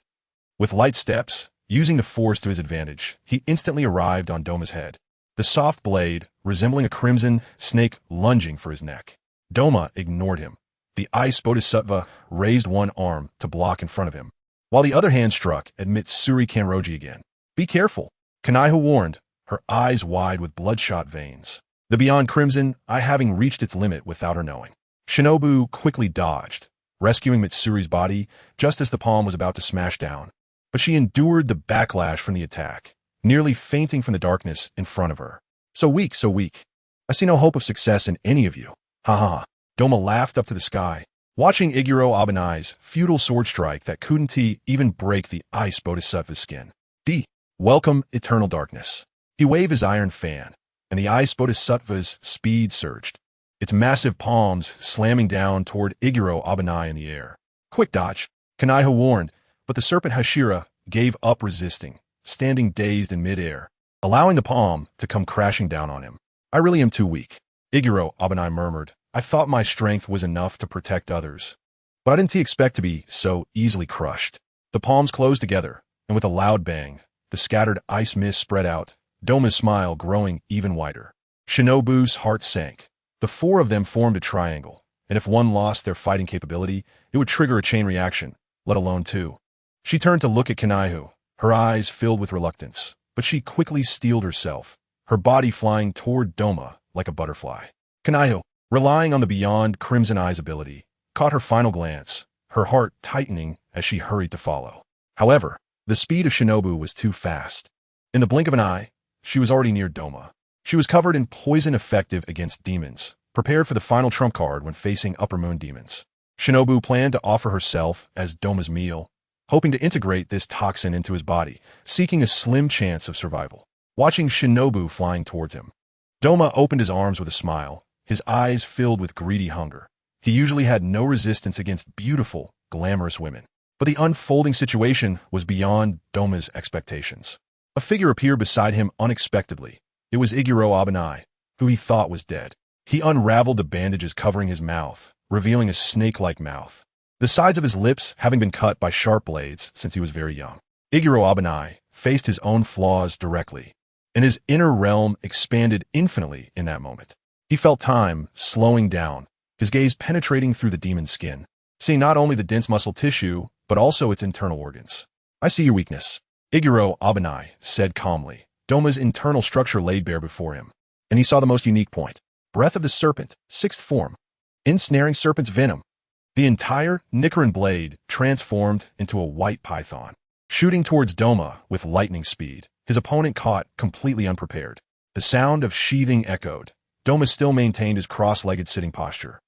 With light steps, using the force to his advantage, he instantly arrived on Doma's head, the soft blade resembling a crimson snake lunging for his neck. Doma ignored him. The ice bodhisattva raised one arm to block in front of him, while the other hand struck at Mitsuri Kanroji again. "Be careful," Kanaiha warned, her eyes wide with bloodshot veins, the Beyond Crimson Eye having reached its limit without her knowing. Shinobu quickly dodged, rescuing Mitsuri's body just as the palm was about to smash down, but she endured the backlash from the attack, nearly fainting from the darkness in front of her. So weak, so weak. I see no hope of success in any of you. Ha ha ha." Doma laughed up to the sky, watching Iguro Abanai's futile sword strike that couldn't even break the ice bodhisattva's skin. Welcome, eternal darkness." He waved his iron fan, and the ice bodhisattva's speed surged, its massive palms slamming down toward Iguro Abanai in the air. "Quick dodge," Kanaiha warned, but the serpent Hashira gave up resisting, standing dazed in midair, allowing the palm to come crashing down on him. "I really am too weak," Iguro Abanai murmured. "I thought my strength was enough to protect others, but I didn't expect to be so easily crushed." The palms closed together, and with a loud bang, the scattered ice mist spread out, Doma's smile growing even wider. Shinobu's heart sank. The 4 of them formed a triangle, and if one lost their fighting capability, it would trigger a chain reaction, let alone 2. She turned to look at Kanaihu, her eyes filled with reluctance, but she quickly steeled herself, her body flying toward Doma like a butterfly. Kanaihu, relying on the Beyond Crimson Eye's ability, caught her final glance, her heart tightening as she hurried to follow. However, The speed of Shinobu was too fast. In the blink of an eye, she was already near Doma. She was covered in poison effective against demons, prepared for the final trump card when facing Upper Moon demons. Shinobu planned to offer herself as Doma's meal, hoping to integrate this toxin into his body, seeking a slim chance of survival. Watching Shinobu flying towards him, Doma opened his arms with a smile, his eyes filled with greedy hunger. He usually had no resistance against beautiful, glamorous women. But the unfolding situation was beyond Doma's expectations. A figure appeared beside him unexpectedly. It was Iguro Abanai, who he thought was dead. He unraveled the bandages covering his mouth, revealing a snake-like mouth, the sides of his lips having been cut by sharp blades since he was very young. Iguro Abanai faced his own flaws directly, and his inner realm expanded infinitely in that moment. He felt time slowing down, his gaze penetrating through the demon's skin, seeing not only the dense muscle tissue, but also its internal organs. I see your weakness, Iguro Abanai said calmly. Doma's internal structure laid bare before him, and he saw the most unique point. Breath of the Serpent, 6th form. Ensnaring serpent's venom. The entire Nicaran blade transformed into a white python, shooting towards Doma with lightning speed. His opponent caught completely unprepared. The sound of sheathing echoed. Doma still maintained his cross-legged sitting posture,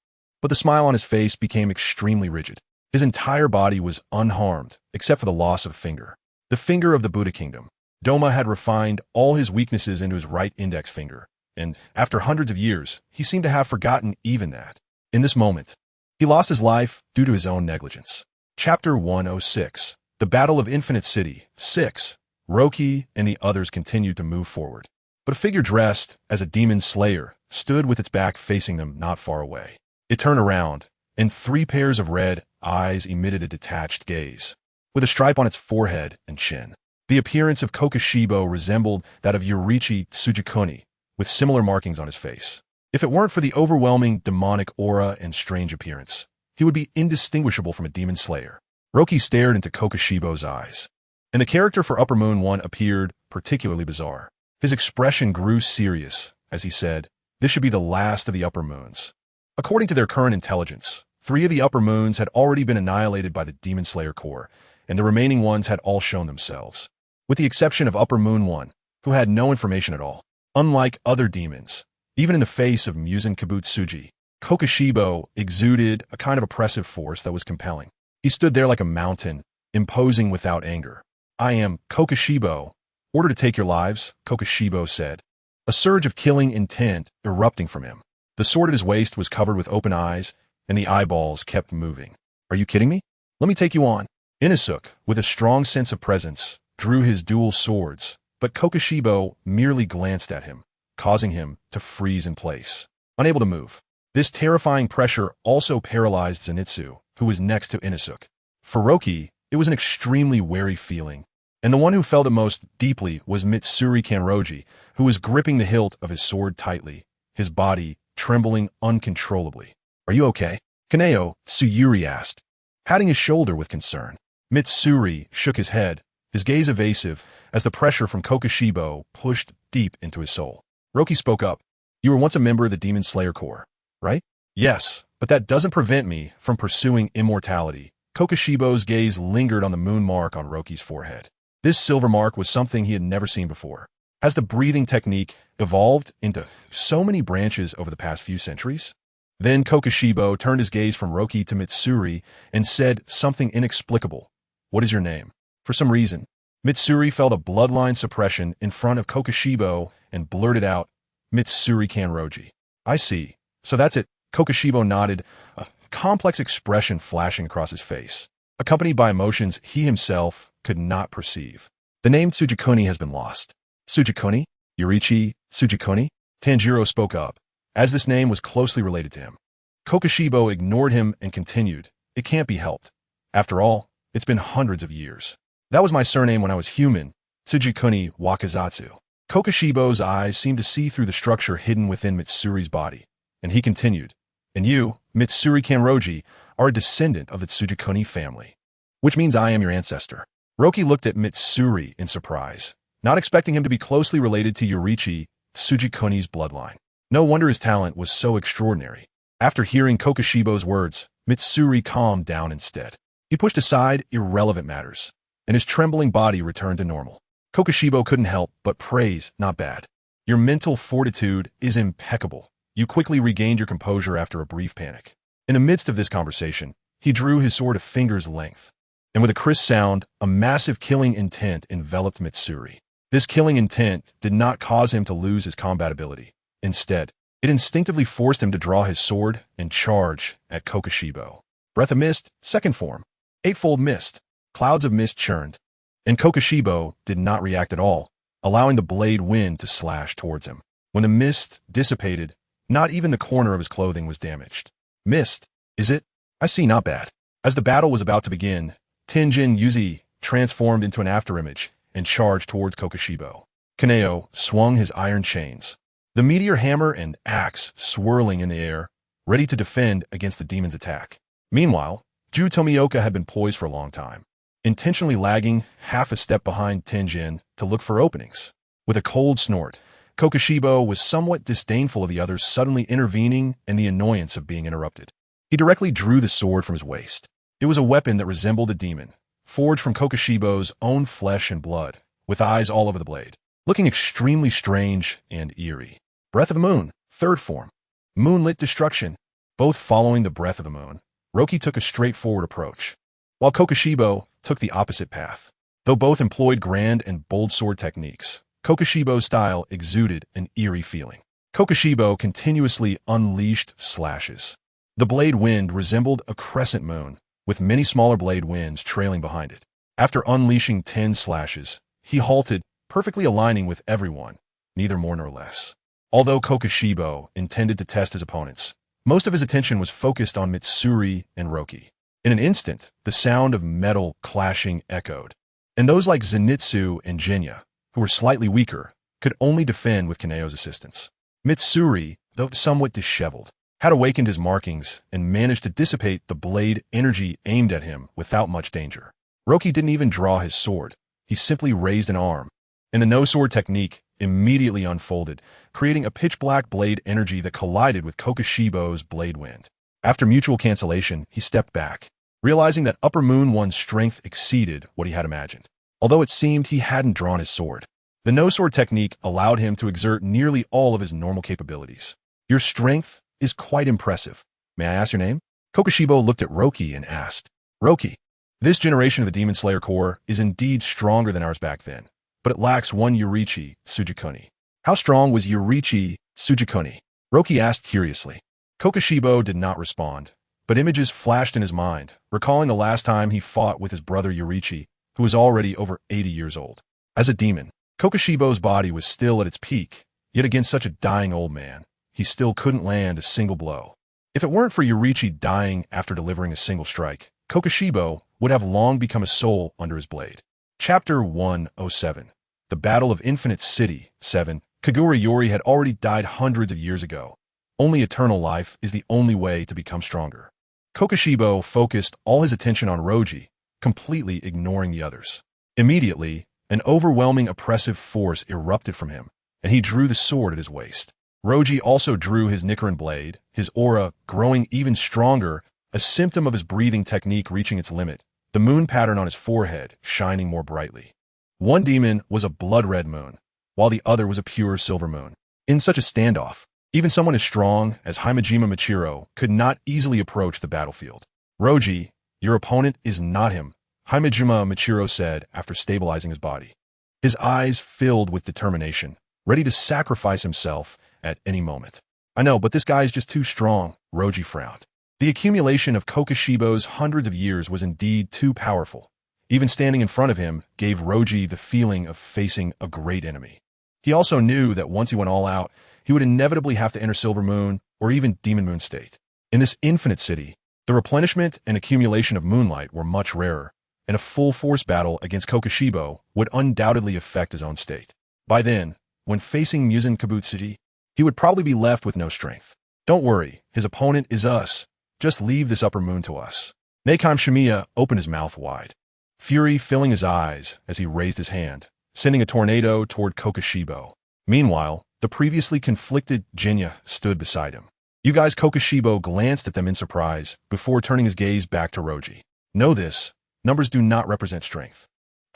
but the smile on his face became extremely rigid. His entire body was unharmed, except for the loss of a finger. The finger of the Buddha kingdom. Doma had refined all his weaknesses into his right index finger, and after hundreds of years, he seemed to have forgotten even that. In this moment, he lost his life due to his own negligence. Chapter 106. The Battle of Infinite City. 6. Roki and the others continued to move forward. But a figure dressed as a demon slayer stood with its back facing them not far away. It turned around, and 3 pairs of red eyes emitted a detached gaze, with a stripe on its forehead and chin. The appearance of Kokoshibo resembled that of Yoriichi Tsujikuni, with similar markings on his face. If it weren't for the overwhelming demonic aura and strange appearance, he would be indistinguishable from a demon slayer. Roki stared into Kokoshibo's eyes, and the character for Upper Moon 1 appeared particularly bizarre. His expression grew serious as he said, "This should be the last of the Upper Moons." According to their current intelligence, 3 of the Upper Moons had already been annihilated by the Demon Slayer Corps, and the remaining ones had all shown themselves, with the exception of Upper Moon 1, who had no information at all. Unlike other demons, even in the face of Muzan Kabutsuji, Kokoshibo exuded a kind of oppressive force that was compelling. He stood there like a mountain, imposing without anger. "I am Kokoshibo. Order to take your lives," Kokoshibo said, a surge of killing intent erupting from him. The sword at his waist was covered with open eyes, and the eyeballs kept moving. "Are you kidding me? Let me take you on." Inosuke, with a strong sense of presence, drew his dual swords, but Kokoshibo merely glanced at him, causing him to freeze in place, unable to move. This terrifying pressure also paralyzed Zenitsu, who was next to Inosuke. For Roki, it was an extremely wary feeling, and the one who felt it most deeply was Mitsuri Kanroji, who was gripping the hilt of his sword tightly, his body trembling uncontrollably. "Are you okay?" Kaneo Tsuyuri asked, patting his shoulder with concern. Mitsuri shook his head, his gaze evasive, as the pressure from Kokoshibo pushed deep into his soul. Roki spoke up. "You were once a member of the Demon Slayer Corps, right?" "Yes, but that doesn't prevent me from pursuing immortality." Kokoshibo's gaze lingered on the moon mark on Roki's forehead. This silver mark was something he had never seen before. Has the breathing technique evolved into so many branches over the past few centuries? Then Kokoshibo turned his gaze from Roki to Mitsuri and said something inexplicable. "What is your name?" For some reason, Mitsuri felt a bloodline suppression in front of Kokoshibo and blurted out, "Mitsuri Kanroji." "I see. So that's it." Kokoshibo nodded, a complex expression flashing across his face, accompanied by emotions he himself could not perceive. "The name Tsujikuni has been lost." "Tsujikuni? Yoriichi Tsujikuni?" Tanjiro spoke up, as this name was closely related to him. Kokoshibo ignored him and continued, "It can't be helped. After all, it's been hundreds of years. That was my surname when I was human, Tsujikuni Wakazatsu." Kokoshibo's eyes seemed to see through the structure hidden within Mitsuri's body, and he continued, "And you, Mitsuri Kanroji, are a descendant of the Tsujikuni family, which means I am your ancestor." Roki looked at Mitsuri in surprise, not expecting him to be closely related to Yoriichi Tsujikuni's bloodline. No wonder his talent was so extraordinary. After hearing Kokoshibo's words, Mitsuri calmed down instead. He pushed aside irrelevant matters. and his trembling body returned to normal. Kokushibo couldn't help but praise, "Not bad. Your mental fortitude is impeccable. You quickly regained your composure after a brief panic." In the midst of this conversation, he drew his sword a finger's length, and with a crisp sound, a massive killing intent enveloped Mitsuri. This killing intent did not cause him to lose his combat ability. Instead, it instinctively forced him to draw his sword and charge at Kokushibo. Breath of Mist, second form. Eightfold Mist. Clouds of mist churned, and Kokushibo did not react at all, allowing the blade wind to slash towards him. When the mist dissipated, not even the corner of his clothing was damaged. "Mist, is it? I see, not bad." As the battle was about to begin, Tenjin Yuzi transformed into an afterimage and charged towards Kokushibo. Kaneo swung his iron chains, the meteor hammer and axe swirling in the air, ready to defend against the demon's attack. Meanwhile, Ju Tomioka had been poised for a long time, intentionally lagging half a step behind Tenjin to look for openings. With a cold snort, Kokushibo was somewhat disdainful of the others suddenly intervening and the annoyance of being interrupted. He directly drew the sword from his waist. It was a weapon that resembled a demon, forged from Kokushibo's own flesh and blood, with eyes all over the blade, looking extremely strange and eerie. Breath of the Moon, third form. Moonlit Destruction. Both following the Breath of the Moon, Roki took a straightforward approach, while Kokushibo took the opposite path. Though both employed grand and bold sword techniques, Kokushibo's style exuded an eerie feeling. Kokushibo continuously unleashed slashes. The blade wind resembled a crescent moon, with many smaller blade winds trailing behind it. After unleashing 10 slashes, he halted, perfectly aligning with everyone, neither more nor less. Although Kokushibo intended to test his opponents, most of his attention was focused on Mitsuri and Roki. In an instant, the sound of metal clashing echoed, and those like Zenitsu and Jinya, who were slightly weaker, could only defend with Kaneo's assistance. Mitsuri, though somewhat disheveled, had awakened his markings and managed to dissipate the blade energy aimed at him without much danger. Roki didn't even draw his sword. He simply raised an arm, and the no-sword technique immediately unfolded, creating a pitch-black blade energy that collided with Kokushibo's blade wind. After mutual cancellation, he stepped back, realizing that Upper Moon One's strength exceeded what he had imagined. Although it seemed he hadn't drawn his sword, the no-sword technique allowed him to exert nearly all of his normal capabilities. "Your strength is quite impressive. May I ask your name?" Kokushibo looked at Roki and asked. "Roki, this generation of the Demon Slayer Corps is indeed stronger than ours back then, but it lacks one Yurichi Tsujikuni." "How strong was Yurichi Tsujikuni?" Roki asked curiously. Kokushibo did not respond, but images flashed in his mind, recalling the last time he fought with his brother Yurichi, who was already over 80 years old. As a demon, Kokushibo's body was still at its peak, yet against such a dying old man, he still couldn't land a single blow. If it weren't for Yurichi dying after delivering a single strike, Kokushibo would have long become a soul under his blade. Chapter 107. The Battle of Infinite City, 7. Kagura Yori had already died hundreds of years ago. Only eternal life is the only way to become stronger. Kokushibo focused all his attention on Roji, completely ignoring the others. Immediately, an overwhelming oppressive force erupted from him, and he drew the sword at his waist. Roji also drew his Nichiren blade, his aura growing even stronger, a symptom of his breathing technique reaching its limit, the moon pattern on his forehead shining more brightly. One demon was a blood-red moon, while the other was a pure silver moon. In such a standoff, even someone as strong as Himejima Michiro could not easily approach the battlefield. "Roji, your opponent is not him," Himejima Michiro said after stabilizing his body. His eyes filled with determination, ready to sacrifice himself at any moment. "I know, but this guy is just too strong," Roji frowned. The accumulation of Kokushibo's hundreds of years was indeed too powerful. Even standing in front of him gave Roji the feeling of facing a great enemy. He also knew that once he went all out, he would inevitably have to enter Silver Moon or even Demon Moon state. In this infinite city, the replenishment and accumulation of moonlight were much rarer, and a full-force battle against Kokushibo would undoubtedly affect his own state. By then, when facing Muzan Kabutsuji, he would probably be left with no strength. "Don't worry, his opponent is us. Just leave this Upper Moon to us." Nakeim Shimiya opened his mouth wide, fury filling his eyes as he raised his hand, sending a tornado toward Kokushibo. Meanwhile, the previously conflicted Jinya stood beside him. "You guys," Kokushibo glanced at them in surprise before turning his gaze back to Roji. "Know this, numbers do not represent strength.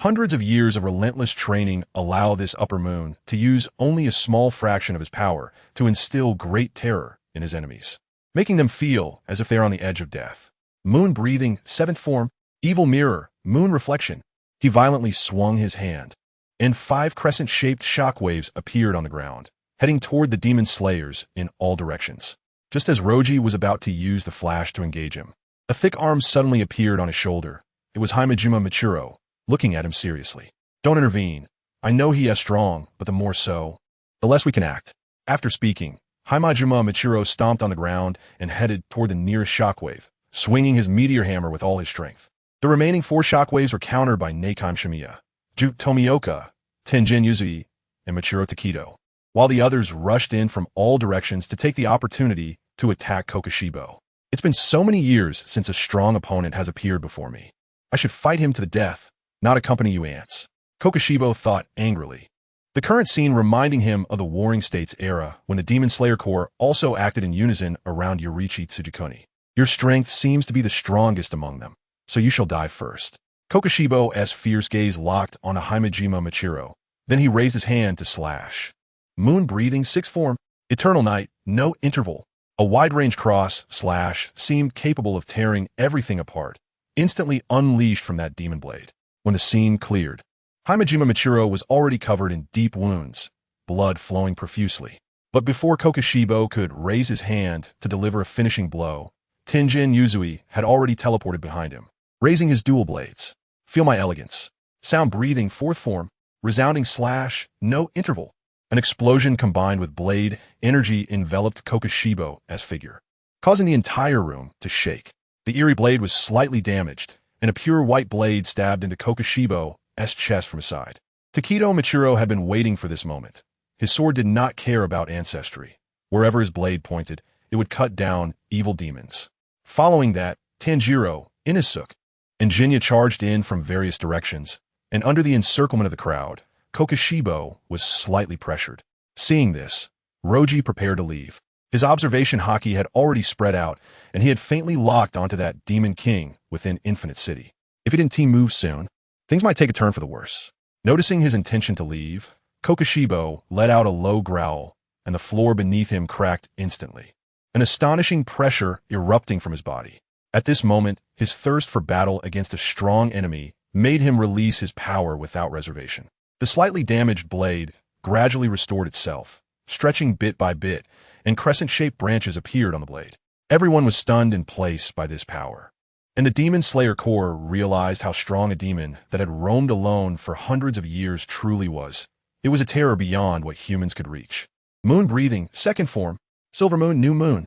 Hundreds of years of relentless training allow this upper moon to use only a small fraction of his power to instill great terror in his enemies, making them feel as if they are on the edge of death. Moon breathing, seventh form, evil mirror, moon reflection. He violently swung his hand, and 5 crescent-shaped shockwaves appeared on the ground, heading toward the demon slayers in all directions. Just as Roji was about to use the flash to engage him, a thick arm suddenly appeared on his shoulder. It was Himejima Michiro, looking at him seriously. Don't intervene. I know he is strong, but the more so, the less we can act. After speaking, Himejima Michiro stomped on the ground and headed toward the nearest shockwave, swinging his meteor hammer with all his strength. The remaining 4 shockwaves were countered by Nakai Shimiya, Ju Tomioka, Tenjin Yuzui, and Michiro Takedo, while the others rushed in from all directions to take the opportunity to attack Kokushibo. It's been so many years since a strong opponent has appeared before me. I should fight him to the death, not accompany you ants. Kokushibo thought angrily, the current scene reminding him of the Warring States era when the Demon Slayer Corps also acted in unison around Yorichi Tsujikoni. Your strength seems to be the strongest among them, so you shall die first. Kokushibo's fierce gaze locked on a Himejima Michiro. Then he raised his hand to slash. Moon breathing, 6th form, eternal night, no interval. A wide-range cross slash seemed capable of tearing everything apart, instantly unleashed from that demon blade. When the scene cleared, Himejima Michiro was already covered in deep wounds, blood flowing profusely. But before Kokushibo could raise his hand to deliver a finishing blow, Tenjin Yuzui had already teleported behind him, raising his dual blades. Feel my elegance. Sound breathing, 4th form, resounding slash, no interval. An explosion combined with blade energy enveloped Kokushibo's figure, causing the entire room to shake. The eerie blade was slightly damaged, and a pure white blade stabbed into Kokushibo's chest from his side. Takedo Michiro had been waiting for this moment. His sword did not care about ancestry. Wherever his blade pointed, it would cut down evil demons. Following that, Tanjiro, Inosuke, and Jinya charged in from various directions, and under the encirclement of the crowd, Kokushibo was slightly pressured. Seeing this, Roji prepared to leave. His observation haki had already spread out, and he had faintly locked onto that Demon King within Infinite City. If he didn't team move soon, things might take a turn for the worse. Noticing his intention to leave, Kokushibo let out a low growl, and the floor beneath him cracked instantly, an astonishing pressure erupting from his body. At this moment, his thirst for battle against a strong enemy made him release his power without reservation. The slightly damaged blade gradually restored itself, stretching bit by bit, and crescent-shaped branches appeared on the blade. Everyone was stunned in place by this power, and the Demon Slayer Corps realized how strong a demon that had roamed alone for hundreds of years truly was. It was a terror beyond what humans could reach. Moon breathing, 2nd form, Silver Moon, New Moon.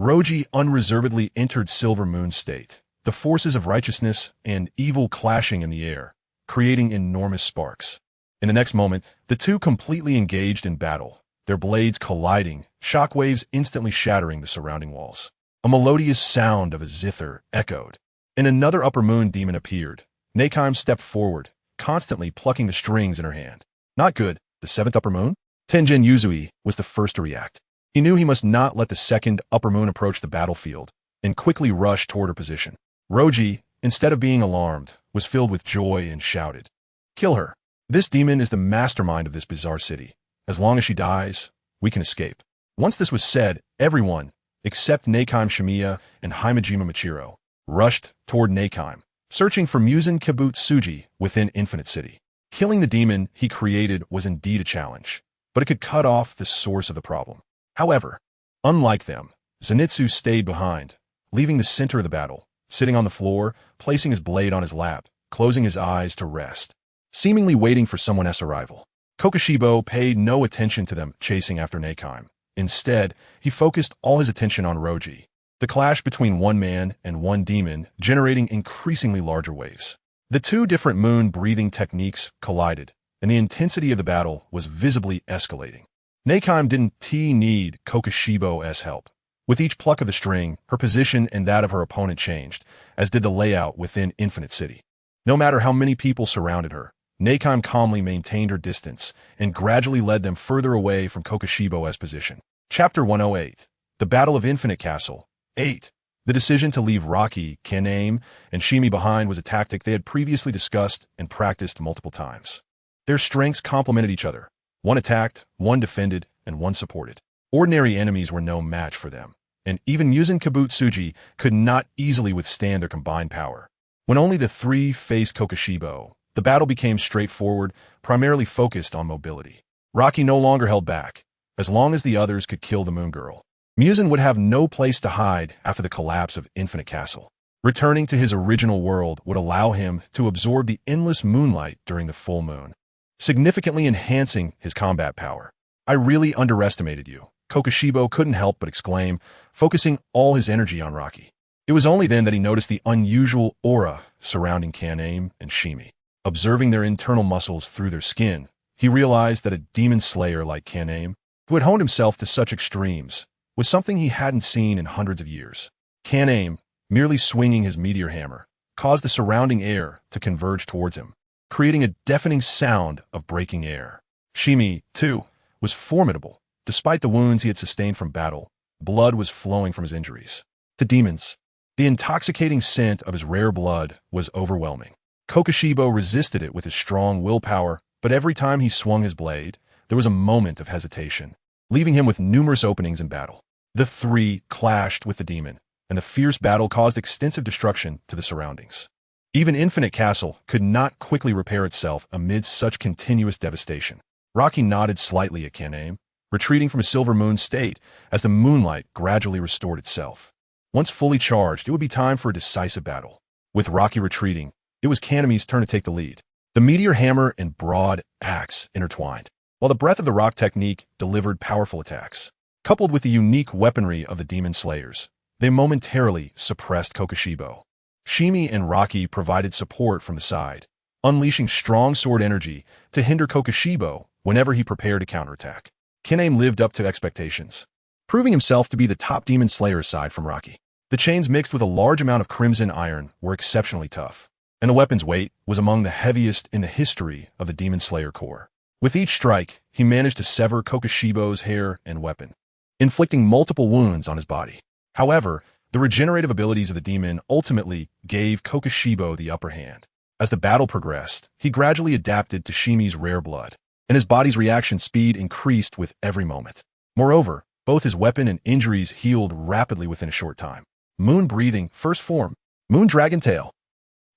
Roji unreservedly entered Silver Moon state, the forces of righteousness and evil clashing in the air, creating enormous sparks. In the next moment, the two completely engaged in battle, their blades colliding, shockwaves instantly shattering the surrounding walls. A melodious sound of a zither echoed, and another upper moon demon appeared. Nakai stepped forward, constantly plucking the strings in her hand. Not good, the 7th upper moon? Tenjin Yuzui was the first to react. He knew he must not let the 2nd upper moon approach the battlefield, and quickly rushed toward her position. Roji, instead of being alarmed, was filled with joy and shouted, "Kill her! This demon is the mastermind of this bizarre city. As long as she dies, we can escape." Once this was said, everyone, except Nakai Shimiya and Himejima Michiro, rushed toward Nakai, searching for Muzan Kibutsuji within Infinite City. Killing the demon he created was indeed a challenge, but it could cut off the source of the problem. However, unlike them, Zenitsu stayed behind, leaving the center of the battle, sitting on the floor, placing his blade on his lap, closing his eyes to rest, seemingly waiting for someone's arrival. Kokushibo paid no attention to them chasing after Nakai. Instead, he focused all his attention on Roji, the clash between one man and one demon generating increasingly larger waves. The two different moon-breathing techniques collided, and the intensity of the battle was visibly escalating. Nakai didn't need Kokushibo's help. With each pluck of the string, her position and that of her opponent changed, as did the layout within Infinite City. No matter how many people surrounded her, Nakai calmly maintained her distance and gradually led them further away from Kokushibo's position. Chapter 108. The Battle of Infinite Castle. 8. The decision to leave Rocky, Kaname, and Shimi behind was a tactic they had previously discussed and practiced multiple times. Their strengths complemented each other. One attacked, one defended, and one supported. Ordinary enemies were no match for them, and even Muzan Kibutsuji could not easily withstand their combined power. When only the three faced Kokushibo, the battle became straightforward, primarily focused on mobility. Rocky no longer held back, as long as the others could kill the Moon Girl. Muzan would have no place to hide after the collapse of Infinite Castle. Returning to his original world would allow him to absorb the endless moonlight during the full moon, significantly enhancing his combat power. "I really underestimated you," Kokushibo couldn't help but exclaim, focusing all his energy on Rocky. It was only then that he noticed the unusual aura surrounding Kaname and Shimi. Observing their internal muscles through their skin, he realized that a demon slayer like Kaname, who had honed himself to such extremes, was something he hadn't seen in hundreds of years. Kaname, merely swinging his meteor hammer, caused the surrounding air to converge towards him, creating a deafening sound of breaking air. Shimi, too, was formidable. Despite the wounds he had sustained from battle, blood was flowing from his injuries. To demons, the intoxicating scent of his rare blood was overwhelming. Kokushibo resisted it with his strong willpower, but every time he swung his blade, there was a moment of hesitation, leaving him with numerous openings in battle. The three clashed with the demon, and the fierce battle caused extensive destruction to the surroundings. Even Infinite Castle could not quickly repair itself amidst such continuous devastation. Rocky nodded slightly at Kaname, retreating from a silver moon state as the moonlight gradually restored itself. Once fully charged, it would be time for a decisive battle. With Rocky retreating, it was Kaname's turn to take the lead. The meteor hammer and broad axe intertwined, while the breath of the rock technique delivered powerful attacks. Coupled with the unique weaponry of the demon slayers, they momentarily suppressed Kokushibo. Shimi and Rocky provided support from the side, unleashing strong sword energy to hinder Kokushibo whenever he prepared to counterattack. Kaname lived up to expectations, proving himself to be the top demon slayer aside from Rocky. The chains mixed with a large amount of crimson iron were exceptionally tough, and the weapon's weight was among the heaviest in the history of the Demon Slayer Corps. With each strike, he managed to sever Kokushibo's hair and weapon, inflicting multiple wounds on his body. However, the regenerative abilities of the demon ultimately gave Kokushibo the upper hand. As the battle progressed, he gradually adapted to Shimi's rare blood, and his body's reaction speed increased with every moment. Moreover, both his weapon and injuries healed rapidly within a short time. Moon Breathing, First Form, Moon Dragon Tail.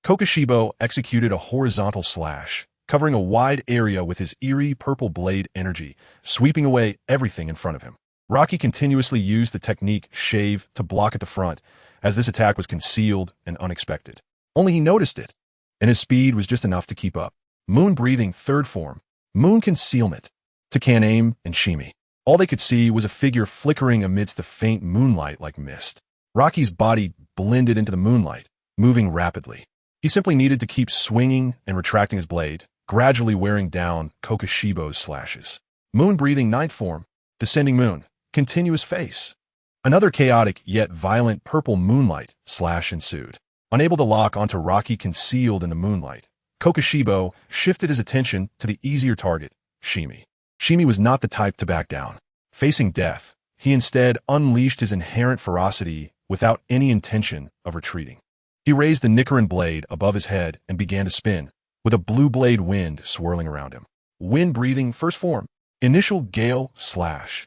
Kokushibo executed a horizontal slash, covering a wide area with his eerie purple blade energy, sweeping away everything in front of him. Rocky continuously used the technique Shave to block at the front, as this attack was concealed and unexpected. Only he noticed it, and his speed was just enough to keep up. Moon Breathing, Third Form, Moon Concealment. To Kaname and Shimi, all they could see was a figure flickering amidst the faint moonlight like mist. Rocky's body blended into the moonlight, moving rapidly. He simply needed to keep swinging and retracting his blade, gradually wearing down Kokushibo's slashes. Moon Breathing, Ninth Form, Descending Moon, Continuous Face. Another chaotic yet violent purple moonlight slash ensued. Unable to lock onto Rocky concealed in the moonlight, Kokushibo shifted his attention to the easier target, Shimi. Shimi was not the type to back down. Facing death, he instead unleashed his inherent ferocity without any intention of retreating. He raised the Nichiren blade above his head and began to spin, with a blue blade wind swirling around him. Wind Breathing, First Form, Initial Gale Slash.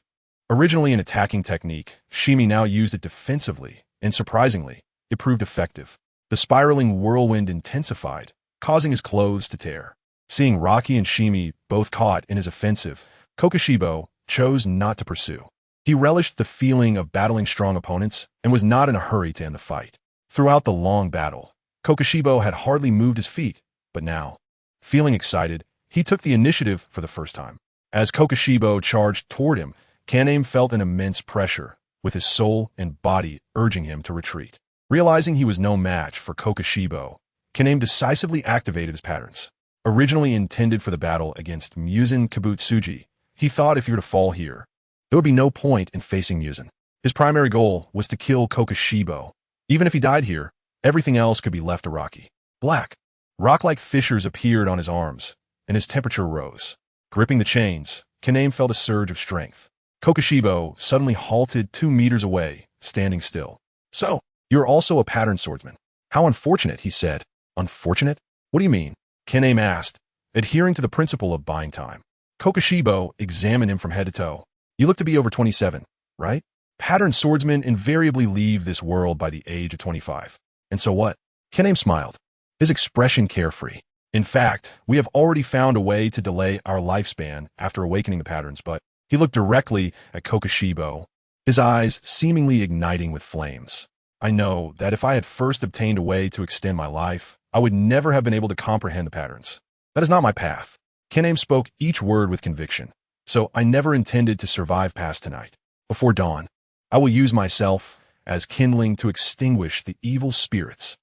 Originally an attacking technique, Shimi now used it defensively, and surprisingly, it proved effective. The spiraling whirlwind intensified, causing his clothes to tear. Seeing Rocky and Shimi both caught in his offensive, Kokushibo chose not to pursue. He relished the feeling of battling strong opponents and was not in a hurry to end the fight. Throughout the long battle, Kokushibo had hardly moved his feet, but now, feeling excited, he took the initiative for the first time. As Kokushibo charged toward him, Kaname felt an immense pressure, with his soul and body urging him to retreat. Realizing he was no match for Kokushibo, Kaname decisively activated his patterns. Originally intended for the battle against Muzan Kibutsuji, he thought if he were to fall here, there would be no point in facing Muzan. His primary goal was to kill Kokushibo. Even if he died here, everything else could be left to Rocky. Black, rock-like fissures appeared on his arms, and his temperature rose. Gripping the chains, Kaname felt a surge of strength. Kokushibo suddenly halted 2 meters away, standing still. "So, You're also a patterned swordsman. How unfortunate, he said. Unfortunate? What do you mean? Kaname asked, adhering to the principle of buying time. Kokoshibo examined him from head to toe. You look to be over 27, right? Patterned swordsmen invariably leave this world by the age of 25. And so what? Kaname smiled, his expression carefree. In fact, we have already found a way to delay our lifespan after awakening the patterns, but he looked directly at Kokoshibo, his eyes seemingly igniting with flames. I know that if I had first obtained a way to extend my life, I would never have been able to comprehend the patterns. That is not my path. Kaname spoke each word with conviction, so I never intended to survive past tonight. Before dawn, I will use myself as kindling to extinguish the evil spirits.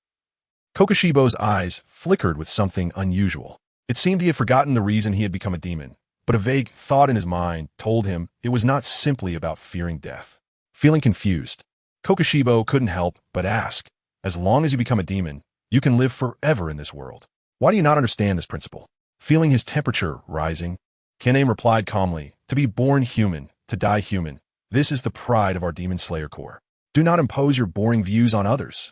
Kokoshibo's eyes flickered with something unusual. It seemed he had forgotten the reason he had become a demon, but a vague thought in his mind told him it was not simply about fearing death. Feeling confused, Kokoshibo couldn't help but ask, as long as you become a demon, you can live forever in this world. Why do you not understand this principle? Feeling his temperature rising, Kaname replied calmly, to be born human, to die human. This is the pride of our Demon Slayer Corps. Do not impose your boring views on others.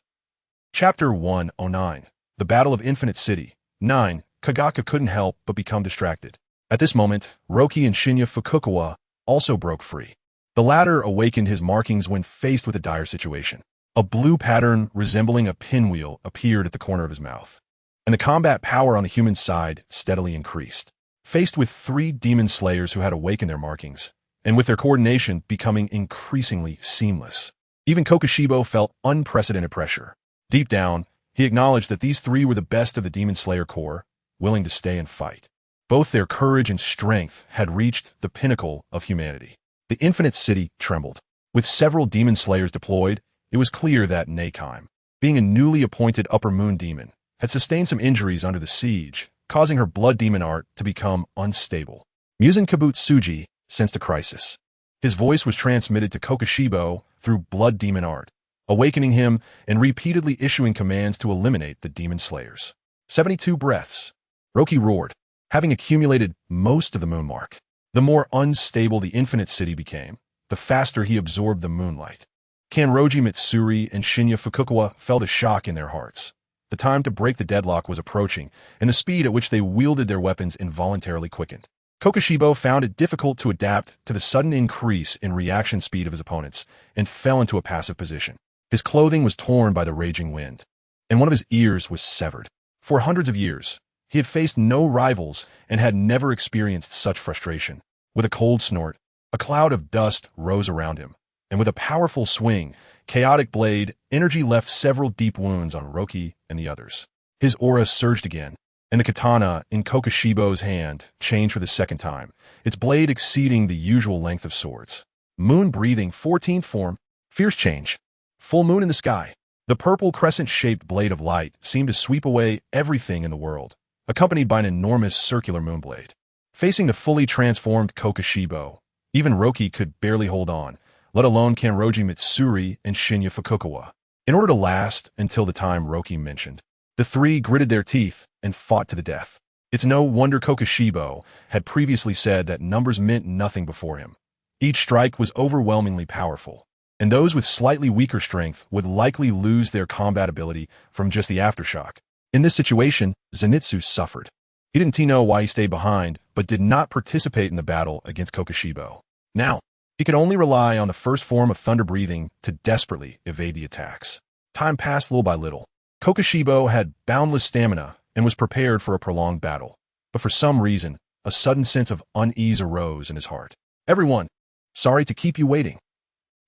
Chapter 109. The Battle of Infinite City. 9. Kagaka couldn't help but become distracted. At this moment, Roki and Shinya Fukukawa also broke free. The latter awakened his markings when faced with a dire situation. A blue pattern resembling a pinwheel appeared at the corner of his mouth, and the combat power on the human side steadily increased. Faced with 3 demon slayers who had awakened their markings, and with their coordination becoming increasingly seamless, even Kokoshibo felt unprecedented pressure. Deep down, he acknowledged that these 3 were the best of the Demon Slayer Corps, willing to stay and fight. Both their courage and strength had reached the pinnacle of humanity. The Infinite City trembled. With several Demon Slayers deployed, it was clear that Nakeheim, being a newly appointed Upper Moon Demon, had sustained some injuries under the siege, causing her blood demon art to become unstable. Muzan Kabutsuji sensed a crisis. His voice was transmitted to Kokoshibo through blood demon art, awakening him and repeatedly issuing commands to eliminate the demon slayers. 72 breaths. Roki roared, having accumulated most of the moon mark. The more unstable the Infinite City became, the faster he absorbed the moonlight. Kanroji Mitsuri and Shinya Fukukawa felt a shock in their hearts. The time to break the deadlock was approaching, and the speed at which they wielded their weapons involuntarily quickened. Kokoshibo found it difficult to adapt to the sudden increase in reaction speed of his opponents and fell into a passive position. His clothing was torn by the raging wind, and one of his ears was severed. For hundreds of years, he had faced no rivals and had never experienced such frustration. With a cold snort, a cloud of dust rose around him, and with a powerful swing, Chaotic Blade energy left several deep wounds on Roki and the others. His aura surged again, and the katana in Kokoshibo's hand changed for the second time, its blade exceeding the usual length of swords. Moon-breathing 14th form, fierce change. Full moon in the sky. The purple crescent-shaped blade of light seemed to sweep away everything in the world, accompanied by an enormous circular moonblade. Facing the fully transformed Kokoshibo, even Roki could barely hold on, let alone Kanroji Mitsuri and Shinya Fukukawa. In order to last until the time Roki mentioned, the 3 gritted their teeth and fought to the death. It's no wonder Kokoshibo had previously said that numbers meant nothing before him. Each strike was overwhelmingly powerful, and those with slightly weaker strength would likely lose their combat ability from just the aftershock. In this situation, Zenitsu suffered. He didn't know why he stayed behind, but did not participate in the battle against Kokoshibo. Now, he could only rely on the first form of thunder breathing to desperately evade the attacks. Time passed little by little. Kokoshibo had boundless stamina and was prepared for a prolonged battle, but for some reason, a sudden sense of unease arose in his heart. Everyone, sorry to keep you waiting.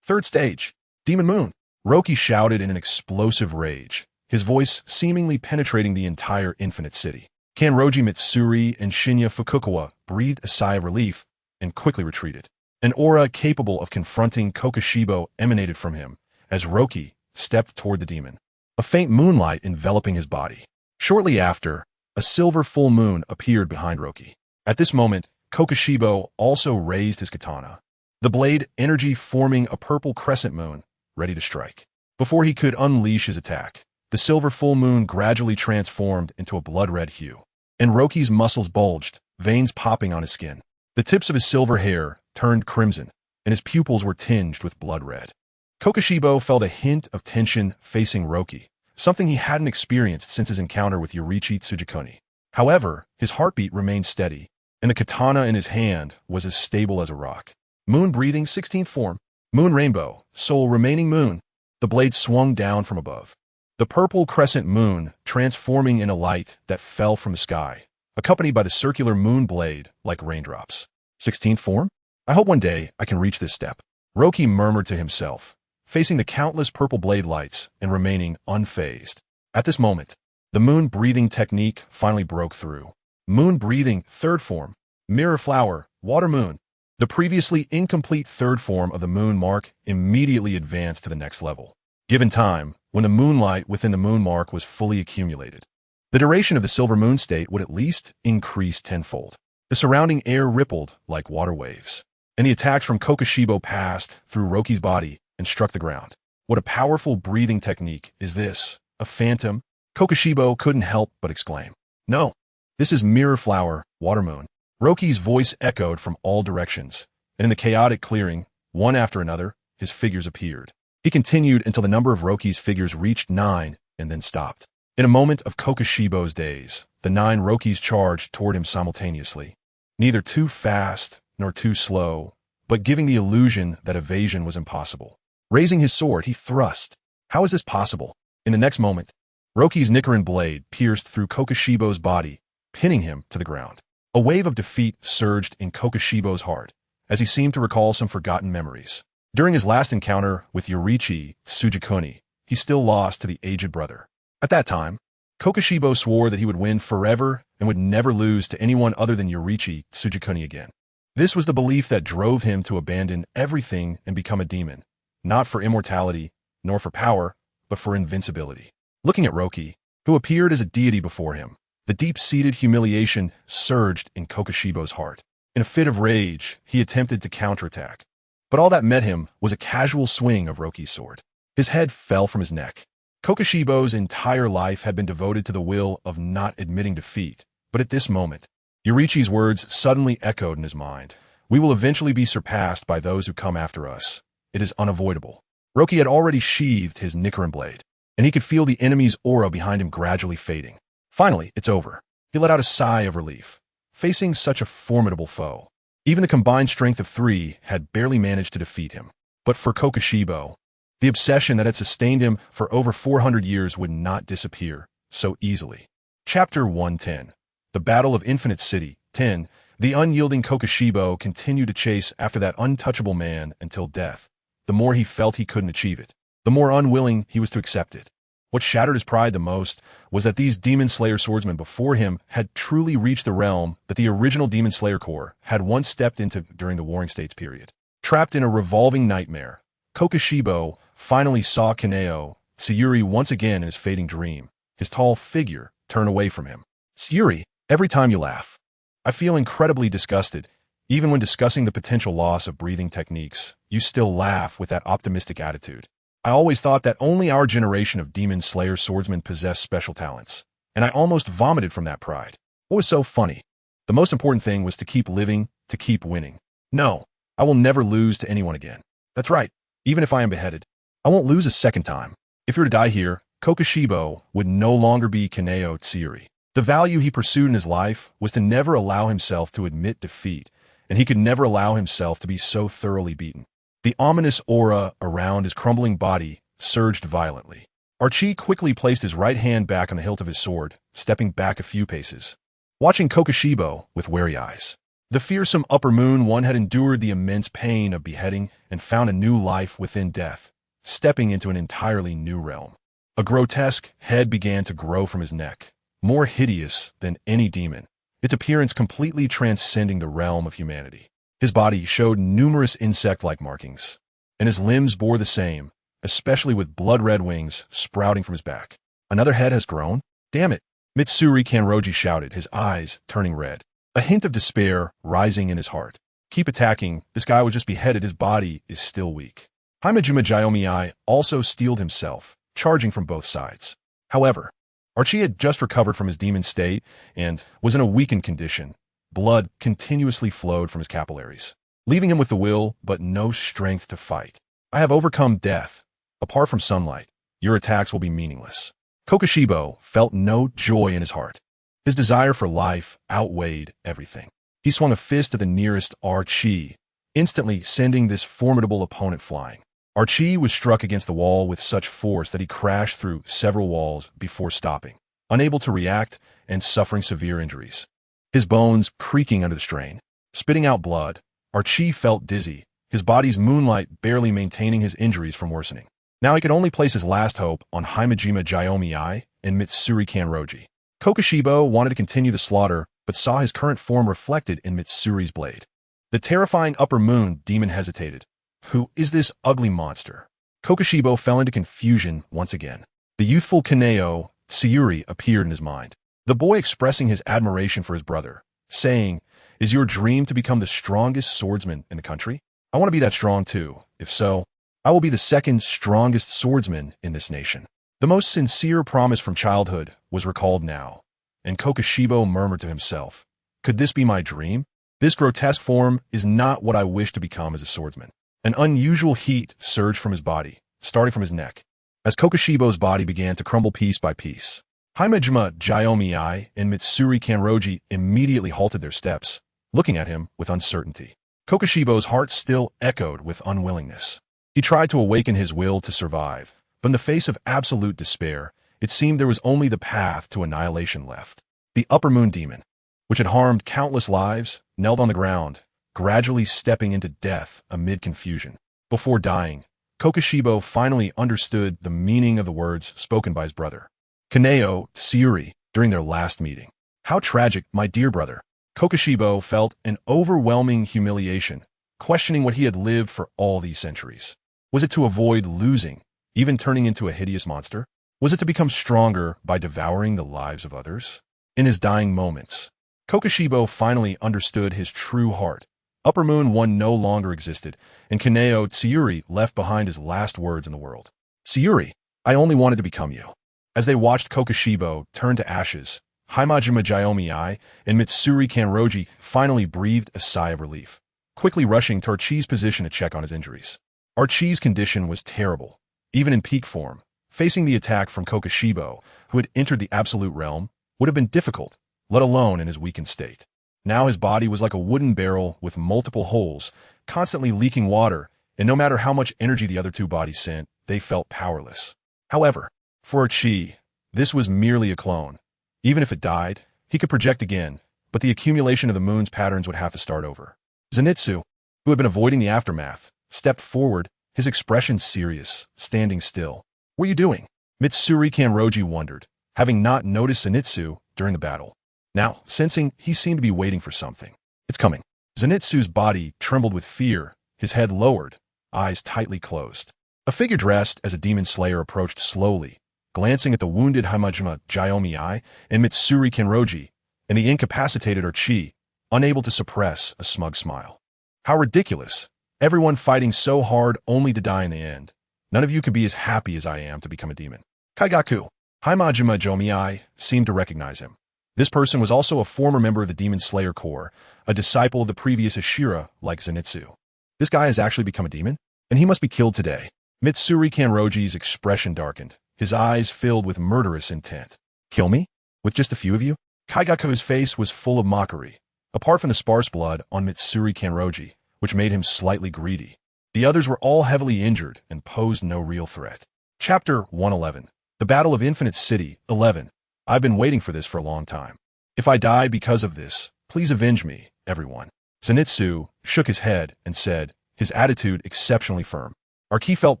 3rd stage, Demon Moon. Roki shouted in an explosive rage, his voice seemingly penetrating the entire Infinite City. Kanroji Mitsuri and Shinya Fukukawa breathed a sigh of relief and quickly retreated. An aura capable of confronting Kokoshibo emanated from him as Roki stepped toward the demon, a faint moonlight enveloping his body. Shortly after, a silver full moon appeared behind Roki. At this moment, Kokoshibo also raised his katana, the blade energy forming a purple crescent moon, ready to strike. Before he could unleash his attack, the silver full moon gradually transformed into a blood-red hue, and Roki's muscles bulged, veins popping on his skin. The tips of his silver hair turned crimson, and his pupils were tinged with blood red. Kokushibo felt a hint of tension facing Roki, something he hadn't experienced since his encounter with Yoriichi Tsujikuni. However, his heartbeat remained steady, and the katana in his hand was as stable as a rock. Moon breathing 16th form. Moon rainbow, soul remaining moon. The blade swung down from above. The purple crescent moon transforming in a light that fell from the sky, accompanied by the circular moon blade like raindrops. 16th form? I hope one day I can reach this step. Roki murmured to himself, facing the countless purple blade lights and remaining unfazed. At this moment, the moon breathing technique finally broke through. Moon breathing 3rd form. Mirror flower, water moon. The previously incomplete 3rd form of the moon mark immediately advanced to the next level. Given time, when the moonlight within the moon mark was fully accumulated, the duration of the silver moon state would at least increase tenfold. The surrounding air rippled like water waves, and the attacks from Kokushibo passed through Roki's body and struck the ground. What a powerful breathing technique is this? A phantom? Kokushibo couldn't help but exclaim. No, this is mirror flower, water moon. Roki's voice echoed from all directions, and in the chaotic clearing, one after another, his figures appeared. He continued until the number of Roki's figures reached 9 and then stopped. In a moment of Kokushibo's daze, the 9 Rokis charged toward him simultaneously, neither too fast nor too slow, but giving the illusion that evasion was impossible. Raising his sword, he thrust. How is this possible? In the next moment, Roki's Nichiren blade pierced through Kokushibo's body, pinning him to the ground. A wave of defeat surged in Kokushibo's heart, as he seemed to recall some forgotten memories. During his last encounter with Yoriichi Tsujikuni, he still lost to the aged brother. At that time, Kokushibo swore that he would win forever and would never lose to anyone other than Yoriichi Tsujikuni again. This was the belief that drove him to abandon everything and become a demon, not for immortality, nor for power, but for invincibility. Looking at Roki, who appeared as a deity before him, the deep-seated humiliation surged in Kokushibo's heart. In a fit of rage, he attempted to counterattack. But all that met him was a casual swing of Roki's sword. His head fell from his neck. Kokushibo's entire life had been devoted to the will of not admitting defeat, but at this moment, Yoriichi's words suddenly echoed in his mind. We will eventually be surpassed by those who come after us. It is unavoidable. Roki had already sheathed his Nichiren blade, and he could feel the enemy's aura behind him gradually fading. Finally, it's over. He let out a sigh of relief, facing such a formidable foe. Even the combined strength of 3 had barely managed to defeat him. But for Kokushibo, the obsession that had sustained him for over 400 years would not disappear so easily. Chapter 110. The Battle of Infinite City. 10. The unyielding Kokushibo continued to chase after that untouchable man until death. The more he felt he couldn't achieve it, the more unwilling he was to accept it. What shattered his pride the most was that these Demon Slayer swordsmen before him had truly reached the realm that the original Demon Slayer Corps had once stepped into during the Warring States period. Trapped in a revolving nightmare, Kokushibo finally saw Kaneo, Sayuri once again in his fading dream, his tall figure turn away from him. Sayuri, every time you laugh, I feel incredibly disgusted. Even when discussing the potential loss of breathing techniques, you still laugh with that optimistic attitude. I always thought that only our generation of Demon Slayer swordsmen possessed special talents, and I almost vomited from that pride. What was so funny? The most important thing was to keep living, to keep winning. No, I will never lose to anyone again. That's right, even if I am beheaded, I won't lose a second time. If you were to die here, Kokushibo would no longer be Kaneo Tsuyuri. The value he pursued in his life was to never allow himself to admit defeat, and he could never allow himself to be so thoroughly beaten. The ominous aura around his crumbling body surged violently. Archie quickly placed his right hand back on the hilt of his sword, stepping back a few paces, watching Kokushibo with wary eyes. The fearsome upper moon one had endured the immense pain of beheading and found a new life within death, stepping into an entirely new realm. A grotesque head began to grow from his neck, more hideous than any demon, its appearance completely transcending the realm of humanity. His body showed numerous insect-like markings, and his limbs bore the same, especially with blood-red wings sprouting from his back. Another head has grown? Damn it! Mitsuri Kanroji shouted, his eyes turning red, a hint of despair rising in his heart. Keep attacking, this guy was just beheaded, his body is still weak. Haimajima Jiomiai also steeled himself, charging from both sides. However, Archie had just recovered from his demon state and was in a weakened condition. Blood continuously flowed from his capillaries, leaving him with the will but no strength to fight. I have overcome death. Apart from sunlight, your attacks will be meaningless. Kokushibo felt no joy in his heart. His desire for life outweighed everything. He swung a fist at the nearest Archie, instantly sending this formidable opponent flying. Archie was struck against the wall with such force that he crashed through several walls before stopping, unable to react and suffering severe injuries. His bones creaking under the strain. Spitting out blood, Archie felt dizzy, his body's moonlight barely maintaining his injuries from worsening. Now he could only place his last hope on Himejima Jyomi and Mitsuri Kanroji. Kokushibo wanted to continue the slaughter, but saw his current form reflected in Mitsuri's blade. The terrifying upper moon demon hesitated. Who is this ugly monster? Kokushibo fell into confusion once again. The youthful Kaneo, Sayuri, appeared in his mind. The boy expressing his admiration for his brother, saying, "Is your dream to become the strongest swordsman in the country? I want to be that strong too. If so, I will be the second strongest swordsman in this nation." The most sincere promise from childhood was recalled now, and Kokushibo murmured to himself, "Could this be my dream? This grotesque form is not what I wish to become as a swordsman." An unusual heat surged from his body, starting from his neck, as Kokushibo's body began to crumble piece by piece. Himejima Jyomi and Mitsuri Kanroji immediately halted their steps, looking at him with uncertainty. Kokushibo's heart still echoed with unwillingness. He tried to awaken his will to survive, but in the face of absolute despair, it seemed there was only the path to annihilation left. The upper moon demon, which had harmed countless lives, knelt on the ground, gradually stepping into death amid confusion. Before dying, Kokushibo finally understood the meaning of the words spoken by his brother, Kaneo, Sayuri, during their last meeting. "How tragic, my dear brother." Kokushibo felt an overwhelming humiliation, questioning what he had lived for all these centuries. Was it to avoid losing, even turning into a hideous monster? Was it to become stronger by devouring the lives of others? In his dying moments, Kokushibo finally understood his true heart. Upper Moon 1 no longer existed, and Kaneo Sayuri left behind his last words in the world. "Sayuri, I only wanted to become you." As they watched Kokushibo turn to ashes, Himejima Jyomi and Mitsuri Kanroji finally breathed a sigh of relief, quickly rushing to Archie's position to check on his injuries. Archie's condition was terrible, even in peak form. Facing the attack from Kokushibo, who had entered the Absolute Realm, would have been difficult, let alone in his weakened state. Now his body was like a wooden barrel with multiple holes, constantly leaking water, and no matter how much energy the other two bodies sent, they felt powerless. However, for Archie, this was merely a clone. Even if it died, he could project again, but the accumulation of the moon's patterns would have to start over. Zenitsu, who had been avoiding the aftermath, stepped forward, his expression serious, standing still. "What are you doing?" Mitsuri Kanroji wondered, having not noticed Zenitsu during the battle. Now, sensing he seemed to be waiting for something. "It's coming." Zenitsu's body trembled with fear, his head lowered, eyes tightly closed. A figure dressed as a demon slayer approached slowly, glancing at the wounded Himejima Jyomi and Mitsuri Kanroji, and the incapacitated Archie, unable to suppress a smug smile. "How ridiculous. Everyone fighting so hard only to die in the end. None of you could be as happy as I am to become a demon." Kaigaku, Himejima Jyomi, seemed to recognize him. This person was also a former member of the Demon Slayer Corps, a disciple of the previous Ashira like Zenitsu. "This guy has actually become a demon? And he must be killed today." Mitsuri Kanroji's expression darkened, his eyes filled with murderous intent. "Kill me? With just a few of you?" Kaigaku's face was full of mockery, apart from the sparse blood on Mitsuri Kanroji, which made him slightly greedy. The others were all heavily injured and posed no real threat. Chapter 111. The Battle of Infinite City, 11. "I've been waiting for this for a long time. If I die because of this, please avenge me, everyone." Zenitsu shook his head and said, his attitude exceptionally firm. Archie felt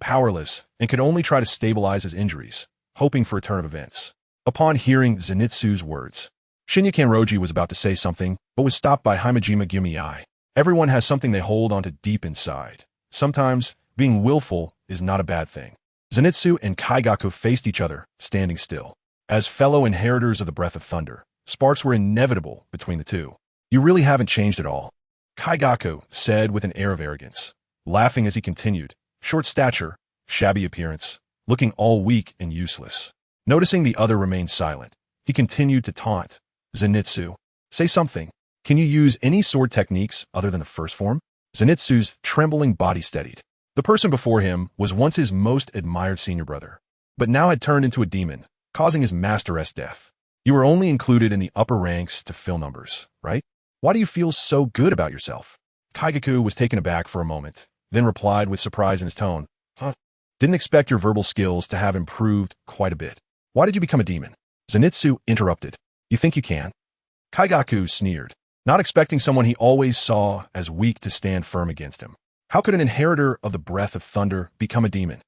powerless and could only try to stabilize his injuries, hoping for a turn of events. Upon hearing Zenitsu's words, Shinya Kanroji was about to say something, but was stopped by Himejima Jyomi. Everyone has something they hold onto deep inside. Sometimes, being willful is not a bad thing. Zenitsu and Kaigaku faced each other, standing still. As fellow inheritors of the Breath of Thunder, sparks were inevitable between the two. "You really haven't changed at all," Kaigaku said with an air of arrogance, laughing as he continued, short stature, shabby appearance, looking all weak and useless. Noticing the other remained silent, he continued to taunt. "Zenitsu, say something. Can you use any sword techniques other than the first form?" Zenitsu's trembling body steadied. The person before him was once his most admired senior brother, but now had turned into a demon, causing his master's death. You were only included in the upper ranks to fill numbers, right? Why do you feel so good about yourself? Kaigaku was taken aback for a moment, then replied with surprise in his tone, Huh? Didn't expect your verbal skills to have improved quite a bit. Why did you become a demon? Zenitsu interrupted. You think you can? Kaigaku sneered, not expecting someone he always saw as weak to stand firm against him. How could an inheritor of the breath of thunder become a demon?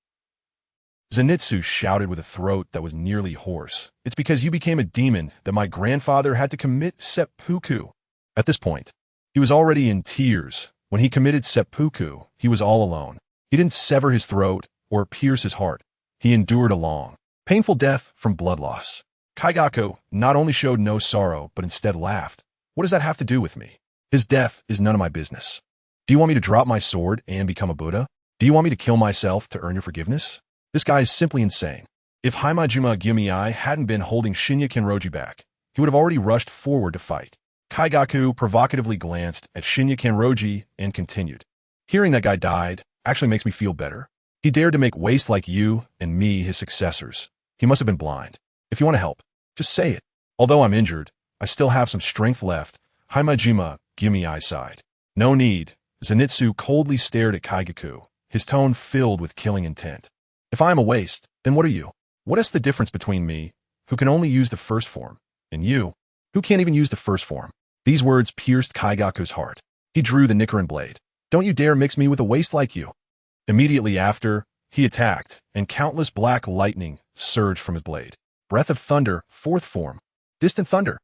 Zenitsu shouted with a throat that was nearly hoarse. It's because you became a demon that my grandfather had to commit seppuku. At this point, he was already in tears. When he committed seppuku, he was all alone. He didn't sever his throat or pierce his heart. He endured a long, painful death from blood loss. Kaigaku not only showed no sorrow, but instead laughed. What does that have to do with me? His death is none of my business. Do you want me to drop my sword and become a Buddha? Do you want me to kill myself to earn your forgiveness? This guy is simply insane. If Himajima Gyumii hadn't been holding Shinya Kenroji back, he would have already rushed forward to fight. Kaigaku provocatively glanced at Shinya Kenroji and continued. Hearing that guy died actually makes me feel better. He dared to make waste like you and me his successors. He must have been blind. If you want to help, just say it. Although I'm injured, I still have some strength left. Himajima Gyumii sighed. No need. Zenitsu coldly stared at Kaigaku, his tone filled with killing intent. If I am a waste, then what are you? What is the difference between me, who can only use the first form, and you, who can't even use the first form? These words pierced Kaigaku's heart. He drew the Nichiren blade. Don't you dare mix me with a waste like you. Immediately after, he attacked, and countless black lightning surged from his blade. Breath of thunder, fourth form. Distant thunder.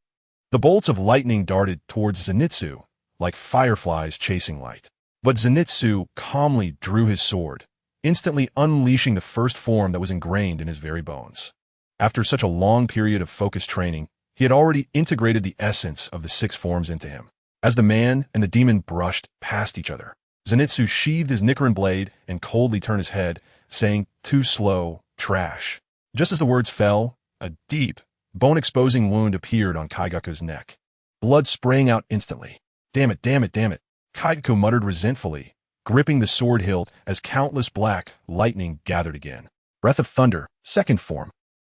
The bolts of lightning darted towards Zenitsu, like fireflies chasing light. But Zenitsu calmly drew his sword, instantly unleashing the first form that was ingrained in his very bones. After such a long period of focused training, he had already integrated the essence of the six forms into him. As the man and the demon brushed past each other, Zenitsu sheathed his Nichiren blade and coldly turned his head, saying, "Too slow, trash." Just as the words fell, a deep, bone-exposing wound appeared on Kaigaku's neck, blood spraying out instantly. Damn it, damn it, damn it, Kaigaku muttered resentfully, gripping the sword hilt as countless black lightning gathered again. Breath of thunder, second form.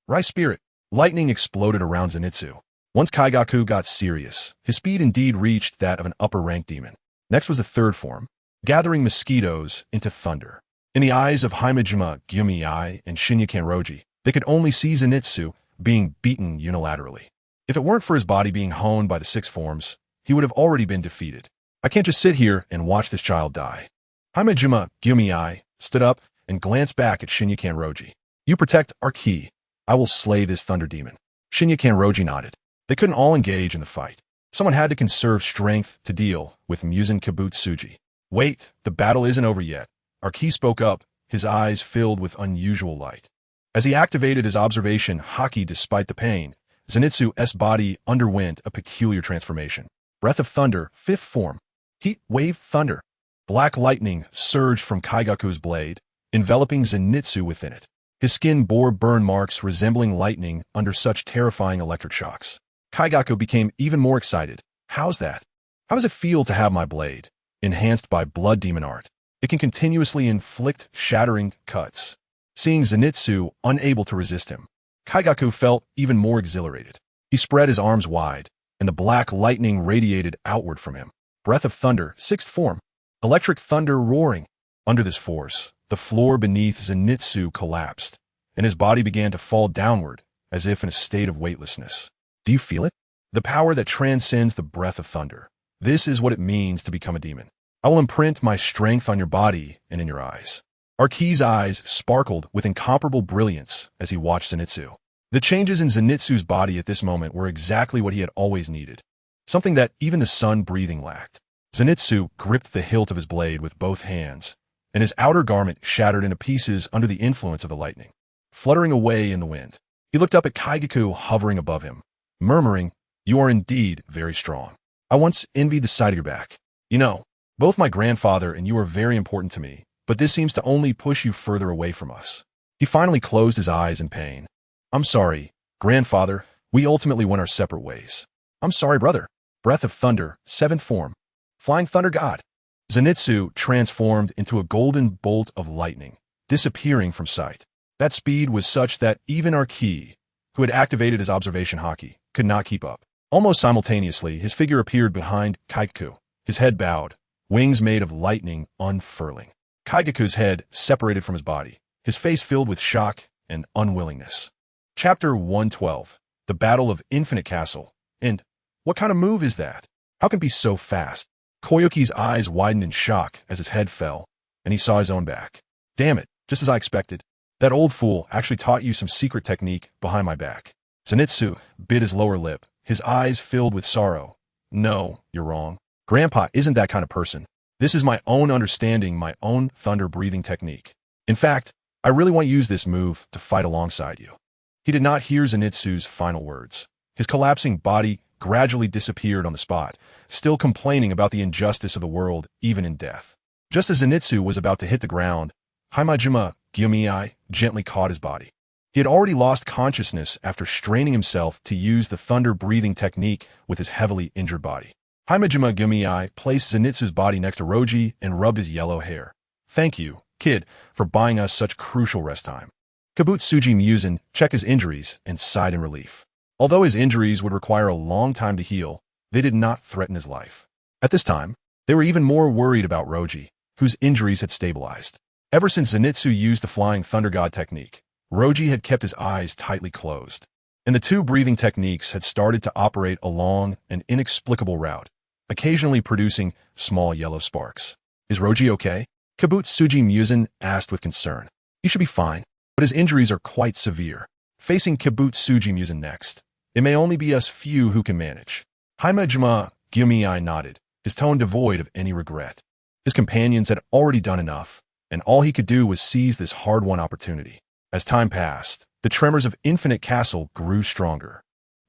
Rai spirit. Lightning exploded around Zenitsu. Once Kaigaku got serious, his speed indeed reached that of an upper-ranked demon. Next was the third form, gathering mosquitoes into thunder. In the eyes of Himajima Gyumii and Shinya Kenroji, they could only see Zenitsu being beaten unilaterally. If it weren't for his body being honed by the six forms, he would have already been defeated. I can't just sit here and watch this child die. Himajima Gyumii stood up and glanced back at Shinya Kenroji. You protect our ki. I will slay this thunder demon. Shinya Kenroji nodded. They couldn't all engage in the fight. Someone had to conserve strength to deal with Muzan Kibutsuji. Wait, the battle isn't over yet. Arki spoke up, his eyes filled with unusual light. As he activated his observation haki despite the pain, Zenitsu's body underwent a peculiar transformation. Breath of thunder, fifth form. Heat wave thunder. Black lightning surged from Kaigaku's blade, enveloping Zenitsu within it. His skin bore burn marks resembling lightning under such terrifying electric shocks. Kaigaku became even more excited. How's that? How does it feel to have my blade, enhanced by blood demon art? It can continuously inflict shattering cuts. Seeing Zenitsu unable to resist him, Kaigaku felt even more exhilarated. He spread his arms wide, and the black lightning radiated outward from him. Breath of thunder, sixth form. Electric thunder roaring. Under this force, the floor beneath Zenitsu collapsed, and his body began to fall downward, as if in a state of weightlessness. Do you feel it? The power that transcends the breath of thunder. This is what it means to become a demon. I will imprint my strength on your body and in your eyes. Arki's eyes sparkled with incomparable brilliance as he watched Zenitsu. The changes in Zenitsu's body at this moment were exactly what he had always needed, something that even the sun breathing lacked. Zenitsu gripped the hilt of his blade with both hands, and his outer garment shattered into pieces under the influence of the lightning, fluttering away in the wind. He looked up at Kaigaku hovering above him, murmuring, "You are indeed very strong. I once envied the sight of your back. You know, both my grandfather and you are very important to me, but this seems to only push you further away from us." He finally closed his eyes in pain. "I'm sorry, grandfather, we ultimately went our separate ways. I'm sorry, brother." Breath of thunder, seventh form. Flying thunder god. Zenitsu transformed into a golden bolt of lightning, disappearing from sight. That speed was such that even our Ki, who had activated his observation haki, could not keep up. Almost simultaneously, his figure appeared behind Kaigaku, his head bowed, wings made of lightning unfurling. Kaigaku's head separated from his body, his face filled with shock and unwillingness. Chapter 112, The Battle of Infinite Castle. And what kind of move is that? How can it be so fast? Koyuki's eyes widened in shock as his head fell, and he saw his own back. Damn it, just as I expected. That old fool actually taught you some secret technique behind my back. Zenitsu bit his lower lip, his eyes filled with sorrow. No, you're wrong. Grandpa isn't that kind of person. This is my own understanding, my own thunder-breathing technique. In fact, I really want to use this move to fight alongside you. He did not hear Zenitsu's final words. His collapsing body gradually disappeared on the spot, still complaining about the injustice of the world, even in death. Just as Zenitsu was about to hit the ground, Himajima Gyumii gently caught his body. He had already lost consciousness after straining himself to use the thunder-breathing technique with his heavily injured body. Himajima Gyumii placed Zenitsu's body next to Roji and rubbed his yellow hair. Thank you, kid, for buying us such crucial rest time. Kabutsuji Musen checked his injuries and sighed in relief. Although his injuries would require a long time to heal, they did not threaten his life. At this time, they were even more worried about Roji, whose injuries had stabilized. Ever since Zenitsu used the Flying Thunder God technique, Roji had kept his eyes tightly closed, and the two breathing techniques had started to operate along an inexplicable route, occasionally producing small yellow sparks. Is Roji okay? Kabutsuji Musen asked with concern. He should be fine, but his injuries are quite severe. Facing Kabutsuji Musen next, it may only be us few who can manage. Himajima Gyumii nodded, his tone devoid of any regret. His companions had already done enough, and all he could do was seize this hard-won opportunity. As time passed, the tremors of Infinite Castle grew stronger.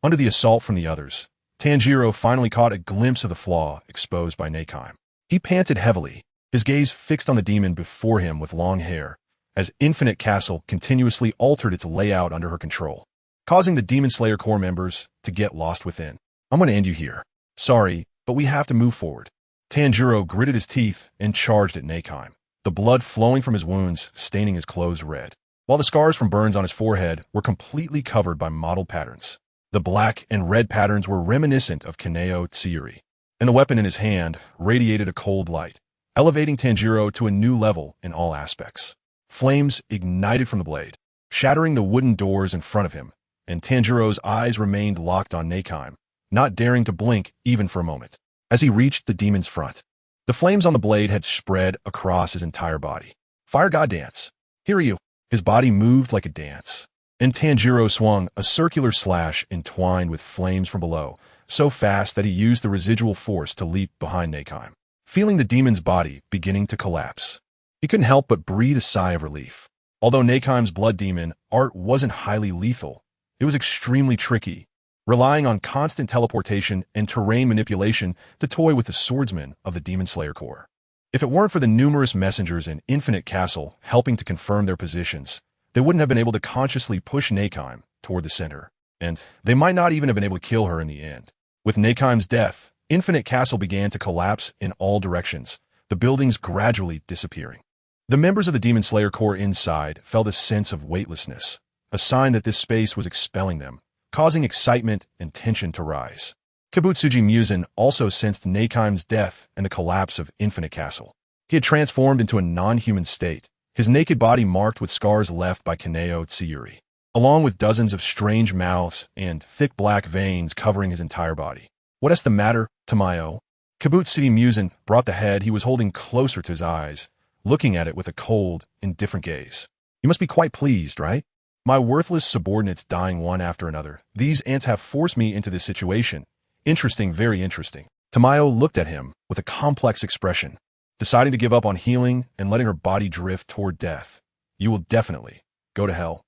Under the assault from the others, Tanjiro finally caught a glimpse of the flaw exposed by Neikime. He panted heavily, his gaze fixed on the demon before him with long hair, as Infinite Castle continuously altered its layout under her control, causing the Demon Slayer Corps members to get lost within. I'm going to end you here. Sorry, but we have to move forward. Tanjiro gritted his teeth and charged at Neikime, the blood flowing from his wounds staining his clothes red, while the scars from burns on his forehead were completely covered by mottled patterns. The black and red patterns were reminiscent of Kaneo Tsuyuri, and the weapon in his hand radiated a cold light, elevating Tanjiro to a new level in all aspects. Flames ignited from the blade, shattering the wooden doors in front of him, and Tanjiro's eyes remained locked on Neikime, not daring to blink even for a moment. As he reached the demon's front, the flames on the blade had spread across his entire body. Fire God dance. Hear you. His body moved like a dance, and Tanjiro swung a circular slash entwined with flames from below, so fast that he used the residual force to leap behind Neikime, feeling the demon's body beginning to collapse. He couldn't help but breathe a sigh of relief. Although Neikime's blood demon art wasn't highly lethal, it was extremely tricky, relying on constant teleportation and terrain manipulation to toy with the swordsmen of the Demon Slayer Corps. If it weren't for the numerous messengers in Infinite Castle helping to confirm their positions, they wouldn't have been able to consciously push Neikime toward the center, and they might not even have been able to kill her in the end. With Neikime's death, Infinite Castle began to collapse in all directions, the buildings gradually disappearing. The members of the Demon Slayer Corps inside felt a sense of weightlessness, a sign that this space was expelling them, causing excitement and tension to rise. Kabutsuji Musen also sensed Neikime's death and the collapse of Infinite Castle. He had transformed into a non-human state, his naked body marked with scars left by Kaneo Tsuyuri, along with dozens of strange mouths and thick black veins covering his entire body. What is the matter, Tamayo? Kabutsuji Musen brought the head he was holding closer to his eyes, looking at it with a cold, indifferent gaze. You must be quite pleased, right? My worthless subordinates dying one after another. These ants have forced me into this situation. Interesting, very interesting. Tamayo looked at him with a complex expression, deciding to give up on healing and letting her body drift toward death. You will definitely go to hell.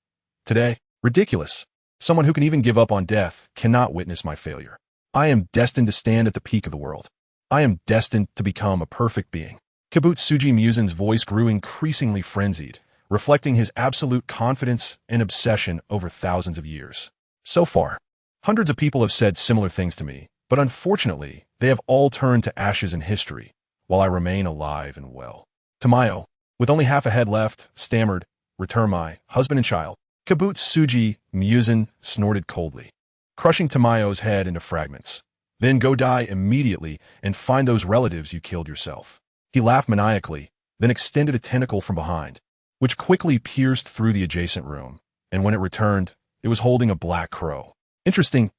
Today, ridiculous. Someone who can even give up on death cannot witness my failure. I am destined to stand at the peak of the world. I am destined to become a perfect being. Kabutsuji Musen's voice grew increasingly frenzied, reflecting his absolute confidence and obsession over thousands of years. So far, hundreds of people have said similar things to me, but unfortunately, they have all turned to ashes in history, while I remain alive and well. Tamayo, with only half a head left, stammered, "Return my husband and child." Kibutsuji Muzan snorted coldly, crushing Tamayo's head into fragments. "Then go die immediately and find those relatives you killed yourself." He laughed maniacally, then extended a tentacle from behind, which quickly pierced through the adjacent room, and when it returned, it was holding a black crow. Interesting.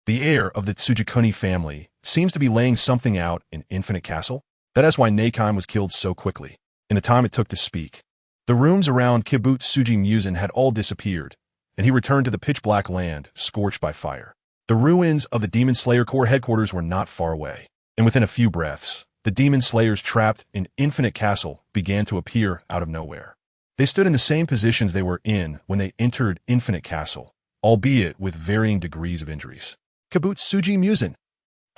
The heir of the Tsujikuni family seems to be laying something out in Infinite Castle. That is why Nakime was killed so quickly, in the time it took to speak. The rooms around Kibutsuji Muzan had all disappeared, and he returned to the pitch-black land, scorched by fire. The ruins of the Demon Slayer Corps headquarters were not far away, and within a few breaths, the Demon Slayers trapped in Infinite Castle began to appear out of nowhere. They stood in the same positions they were in when they entered Infinite Castle, albeit with varying degrees of injuries. Kibutsuji Muzan.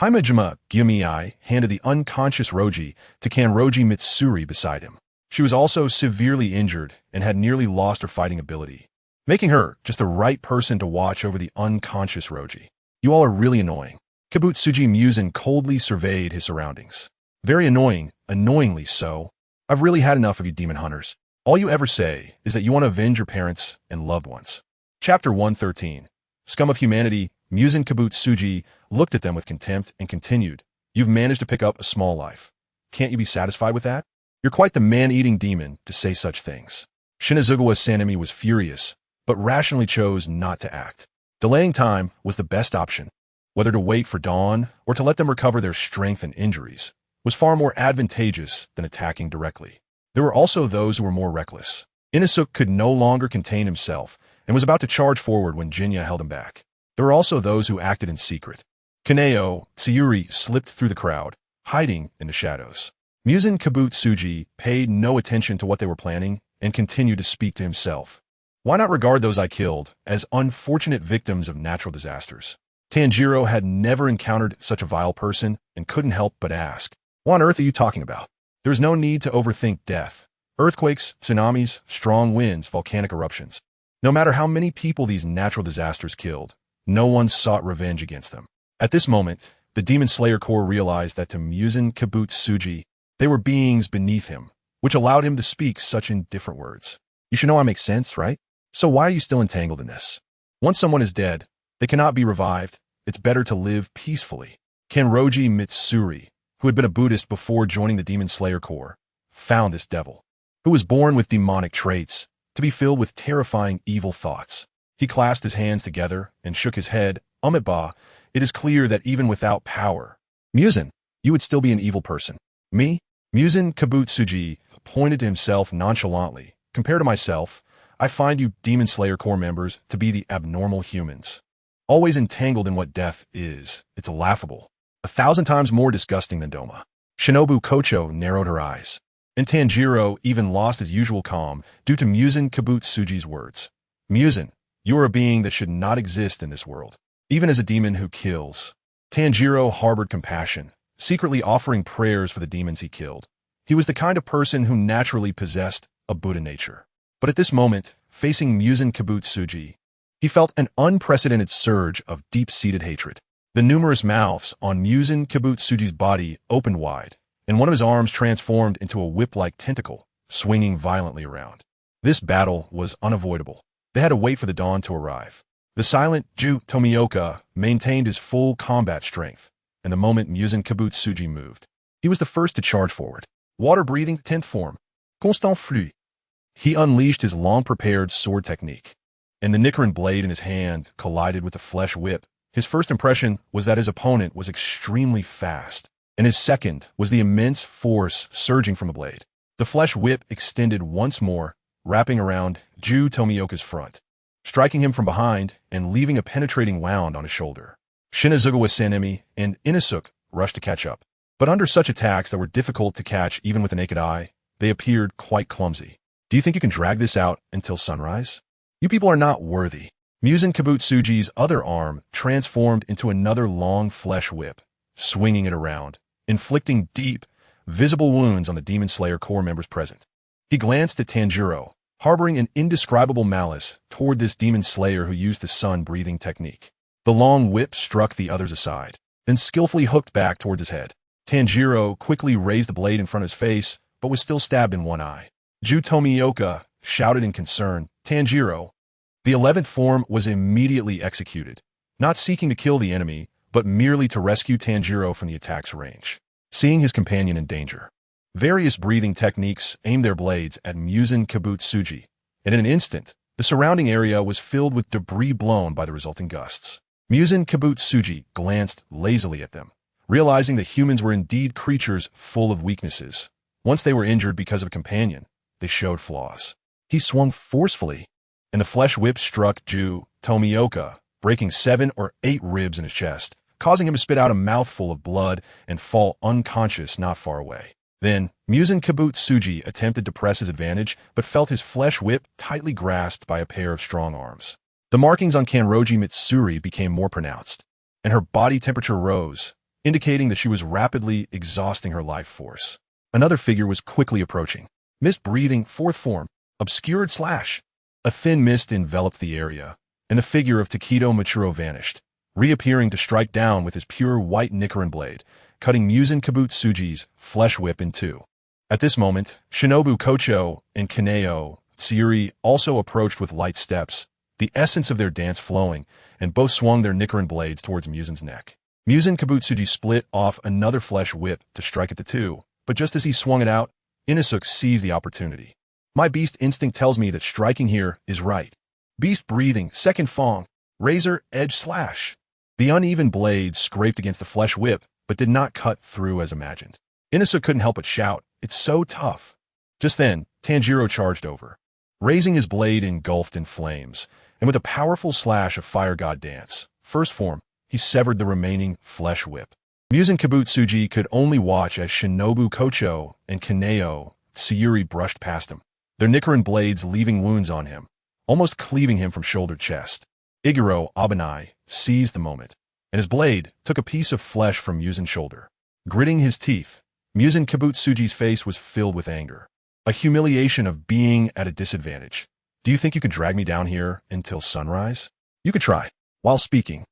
Himejima Gyumii handed the unconscious Roji to Kanroji Mitsuri beside him. She was also severely injured and had nearly lost her fighting ability, making her just the right person to watch over the unconscious Roji. "You all are really annoying." Kibutsuji Muzan coldly surveyed his surroundings. "Very annoying, annoyingly so. I've really had enough of you demon hunters. All you ever say is that you want to avenge your parents and loved ones." Chapter 113. Scum of Humanity. Muzan Kibutsuji looked at them with contempt and continued, "You've managed to pick up a small life. Can't you be satisfied with that? You're quite the man-eating demon to say such things." Shinazugawa Sanemi was furious, but rationally chose not to act. Delaying time was the best option. Whether to wait for dawn or to let them recover their strength and injuries was far more advantageous than attacking directly. There were also those who were more reckless. Inosuke could no longer contain himself and was about to charge forward when Jinya held him back. There were also those who acted in secret. Kaneo Tsuyuri slipped through the crowd, hiding in the shadows. Muzan Kibutsuji paid no attention to what they were planning and continued to speak to himself. "Why not regard those I killed as unfortunate victims of natural disasters?" Tanjiro had never encountered such a vile person and couldn't help but ask, "What on earth are you talking about?" There is no need to overthink death. Earthquakes, tsunamis, strong winds, volcanic eruptions. No matter how many people these natural disasters killed, no one sought revenge against them. At this moment, the Demon Slayer Corps realized that to Muzan Kibutsuji, they were beings beneath him, which allowed him to speak such indifferent words. "You should know I make sense, right? So why are you still entangled in this? Once someone is dead, they cannot be revived. It's better to live peacefully." Kanroji Mitsuri, who had been a Buddhist before joining the Demon Slayer Corps, found this devil, who was born with demonic traits, to be filled with terrifying evil thoughts. He clasped his hands together and shook his head. "Amitabha, it is clear that even without power, Muzan, you would still be an evil person." "Me?" Muzan Kibutsuji pointed to himself nonchalantly. "Compared to myself, I find you Demon Slayer Corps members to be the abnormal humans. Always entangled in what death is. It's laughable. 1,000 times more disgusting than Doma." Shinobu Kocho narrowed her eyes, and Tanjiro even lost his usual calm due to Muzan Kibutsuji's words. "Muzan, you are a being that should not exist in this world, even as a demon who kills." Tanjiro harbored compassion, secretly offering prayers for the demons he killed. He was the kind of person who naturally possessed a Buddha nature. But at this moment, facing Muzan Kibutsuji, he felt an unprecedented surge of deep-seated hatred. The numerous mouths on Muzan Kibutsuji's body opened wide, and one of his arms transformed into a whip-like tentacle, swinging violently around. This battle was unavoidable. They had to wait for the dawn to arrive. The silent Ju Tomioka maintained his full combat strength, and the moment Muzan Kibutsuji moved, he was the first to charge forward. Water-breathing 10th form, Constant Flux. He unleashed his long-prepared sword technique, and the Nichiren blade in his hand collided with the flesh whip. His first impression was that his opponent was extremely fast, and his second was the immense force surging from the blade. The flesh whip extended once more, wrapping around Ju Tomioka's front, striking him from behind and leaving a penetrating wound on his shoulder. Shinazugawa Sanemi and Inosuke rushed to catch up, but under such attacks that were difficult to catch even with the naked eye, they appeared quite clumsy. "Do you think you can drag this out until sunrise? You people are not worthy." Muzan Kibutsuji's other arm transformed into another long flesh whip, swinging it around, inflicting deep, visible wounds on the Demon Slayer Corps members present. He glanced at Tanjiro, harboring an indescribable malice toward this Demon Slayer who used the sun-breathing technique. The long whip struck the others aside, then skillfully hooked back towards his head. Tanjiro quickly raised the blade in front of his face, but was still stabbed in one eye. Tomioka shouted in concern, "Tanjiro!" The 11th form was immediately executed, not seeking to kill the enemy, but merely to rescue Tanjiro from the attack's range. Seeing his companion in danger, various breathing techniques aimed their blades at Muzan Kibutsuji, and in an instant, the surrounding area was filled with debris blown by the resulting gusts. Muzan Kibutsuji glanced lazily at them, realizing that humans were indeed creatures full of weaknesses. Once they were injured because of a companion, they showed flaws. He swung forcefully, and the flesh whip struck Tomioka, breaking 7 or 8 ribs in his chest, causing him to spit out a mouthful of blood and fall unconscious not far away. Then, Muzan Kibutsuji attempted to press his advantage, but felt his flesh whip tightly grasped by a pair of strong arms. The markings on Kanroji Mitsuri became more pronounced, and her body temperature rose, indicating that she was rapidly exhausting her life force. Another figure was quickly approaching. Mist breathing, 4th form, obscured slash. A thin mist enveloped the area, and the figure of Takedo Machiro vanished, reappearing to strike down with his pure white Nichiren blade, cutting Muzan Kibutsuji's flesh whip in two. At this moment, Shinobu Kocho and Kaneo Tsuyuri also approached with light steps, the essence of their dance flowing, and both swung their Nichiren blades towards Muzan's neck. Muzan Kibutsuji split off another flesh whip to strike at the two, but just as he swung it out, Inosuke seized the opportunity. My beast instinct tells me that striking here is right. Beast breathing, 2nd form, razor edge slash. The uneven blade scraped against the flesh whip, but did not cut through as imagined. Inosuke couldn't help but shout, "It's so tough." Just then, Tanjiro charged over, raising his blade engulfed in flames, and with a powerful slash of Fire God Dance, 1st form, he severed the remaining flesh whip. Muzan Kibutsuji could only watch as Shinobu Kocho and Kaneo Tsuyuri brushed past him, their Nichiren blades leaving wounds on him, almost cleaving him from shoulder to chest. Iguro Abanai seized the moment, and his blade took a piece of flesh from Muzan's shoulder. Gritting his teeth, Muzan Kibutsuji's face was filled with anger, a humiliation of being at a disadvantage. "Do you think you could drag me down here until sunrise? You could try." While speaking,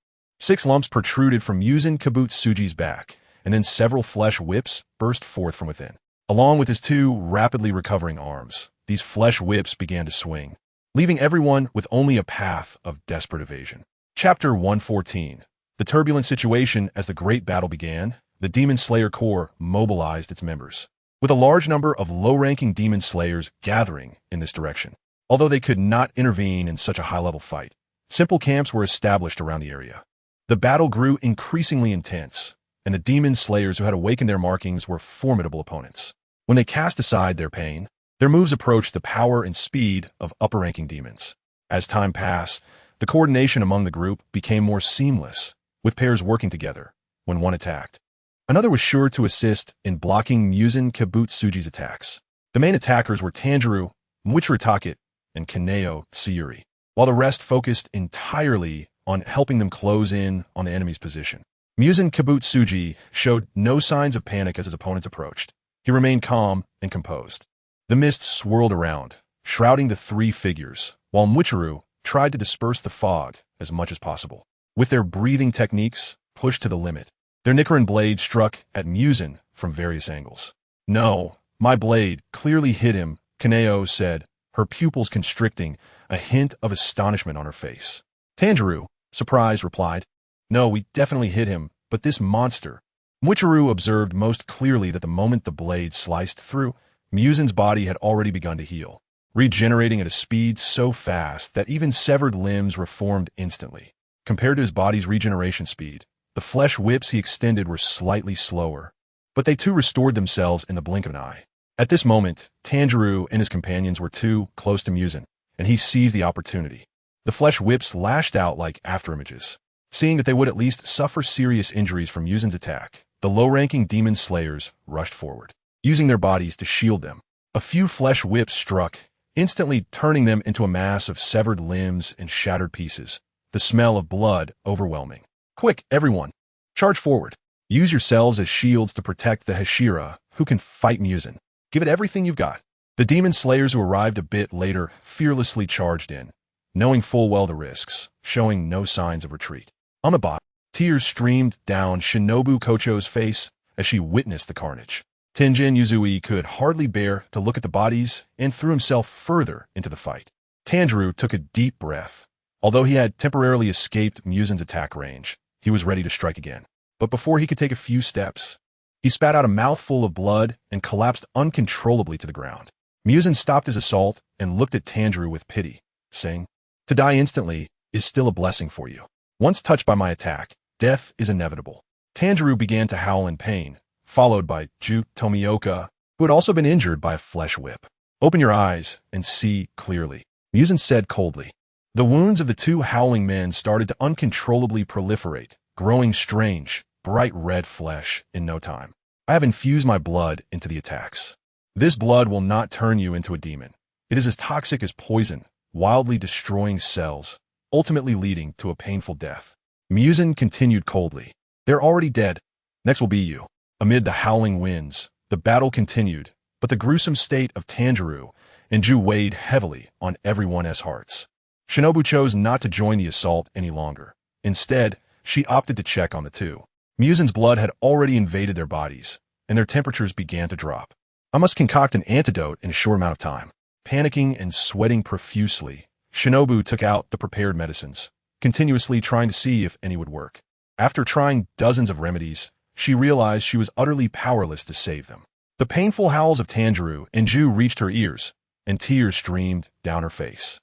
6 lumps protruded from Muzan Kibutsuji's back, and then several flesh whips burst forth from within. Along with his 2 rapidly recovering arms, these flesh whips began to swing, leaving everyone with only a path of desperate evasion. Chapter 114. The turbulent situation as the great battle began, the Demon Slayer Corps mobilized its members, with a large number of low-ranking Demon Slayers gathering in this direction. Although they could not intervene in such a high-level fight, simple camps were established around the area. The battle grew increasingly intense, and the Demon Slayers who had awakened their markings were formidable opponents. When they cast aside their pain, their moves approached the power and speed of upper-ranking demons. As time passed, the coordination among the group became more seamless, with pairs working together when one attacked. Another was sure to assist in blocking Muzan Kibutsuji's attacks. The main attackers were Tanjiro, Muichiro and Kaneo Tsuyuri, while the rest focused entirely on helping them close in on the enemy's position. Muzan Kibutsuji showed no signs of panic as his opponents approached. He remained calm and composed. The mist swirled around, shrouding the 3 figures, while Muichiro tried to disperse the fog as much as possible. With their breathing techniques pushed to the limit, their Nichiren blades struck at Muzan from various angles. "No, my blade clearly hit him," Kaneo said, her pupils constricting, a hint of astonishment on her face. Tanjiro, surprised, replied, "No, we definitely hit him, but this monster." Muichiro observed most clearly that the moment the blade sliced through, Muzan's body had already begun to heal, regenerating at a speed so fast that even severed limbs reformed instantly. Compared to his body's regeneration speed, the flesh whips he extended were slightly slower, but they too restored themselves in the blink of an eye. At this moment, Tanjiro and his companions were too close to Muzan, and he seized the opportunity. The flesh whips lashed out like afterimages. Seeing that they would at least suffer serious injuries from Muzan's attack, the low-ranking demon slayers rushed forward, using their bodies to shield them. A few flesh whips struck, instantly turning them into a mass of severed limbs and shattered pieces, the smell of blood overwhelming. "Quick, everyone! Charge forward! Use yourselves as shields to protect the Hashira, who can fight Muzan. Give it everything you've got." The demon slayers who arrived a bit later fearlessly charged in, knowing full well the risks, showing no signs of retreat. On the bot, tears streamed down Shinobu Kocho's face as she witnessed the carnage. Tenjin Yuzui could hardly bear to look at the bodies and threw himself further into the fight. Tanjiro took a deep breath. Although he had temporarily escaped Musen's attack range, he was ready to strike again. But before he could take a few steps, he spat out a mouthful of blood and collapsed uncontrollably to the ground. Musen stopped his assault and looked at Tanjiro with pity, saying, "To die instantly is still a blessing for you. Once touched by my attack, death is inevitable." Tanjiro began to howl in pain, followed by Ju Tomioka, who had also been injured by a flesh whip. "Open your eyes and see clearly," Musen said coldly. The wounds of the two howling men started to uncontrollably proliferate, growing strange, bright red flesh in no time. "I have infused my blood into the attacks. This blood will not turn you into a demon. It is as toxic as poison, wildly destroying cells, ultimately leading to a painful death." Musen continued coldly. "They're already dead. Next will be you." Amid the howling winds, the battle continued, but the gruesome state of Tanjiro and Ju weighed heavily on everyone's hearts. Shinobu chose not to join the assault any longer. Instead, she opted to check on the two. Musen's blood had already invaded their bodies, and their temperatures began to drop. "I must concoct an antidote in a short amount of time." Panicking and sweating profusely, Shinobu took out the prepared medicines, continuously trying to see if any would work. After trying dozens of remedies, she realized she was utterly powerless to save them. The painful howls of Tanjiro and Ju reached her ears, and tears streamed down her face.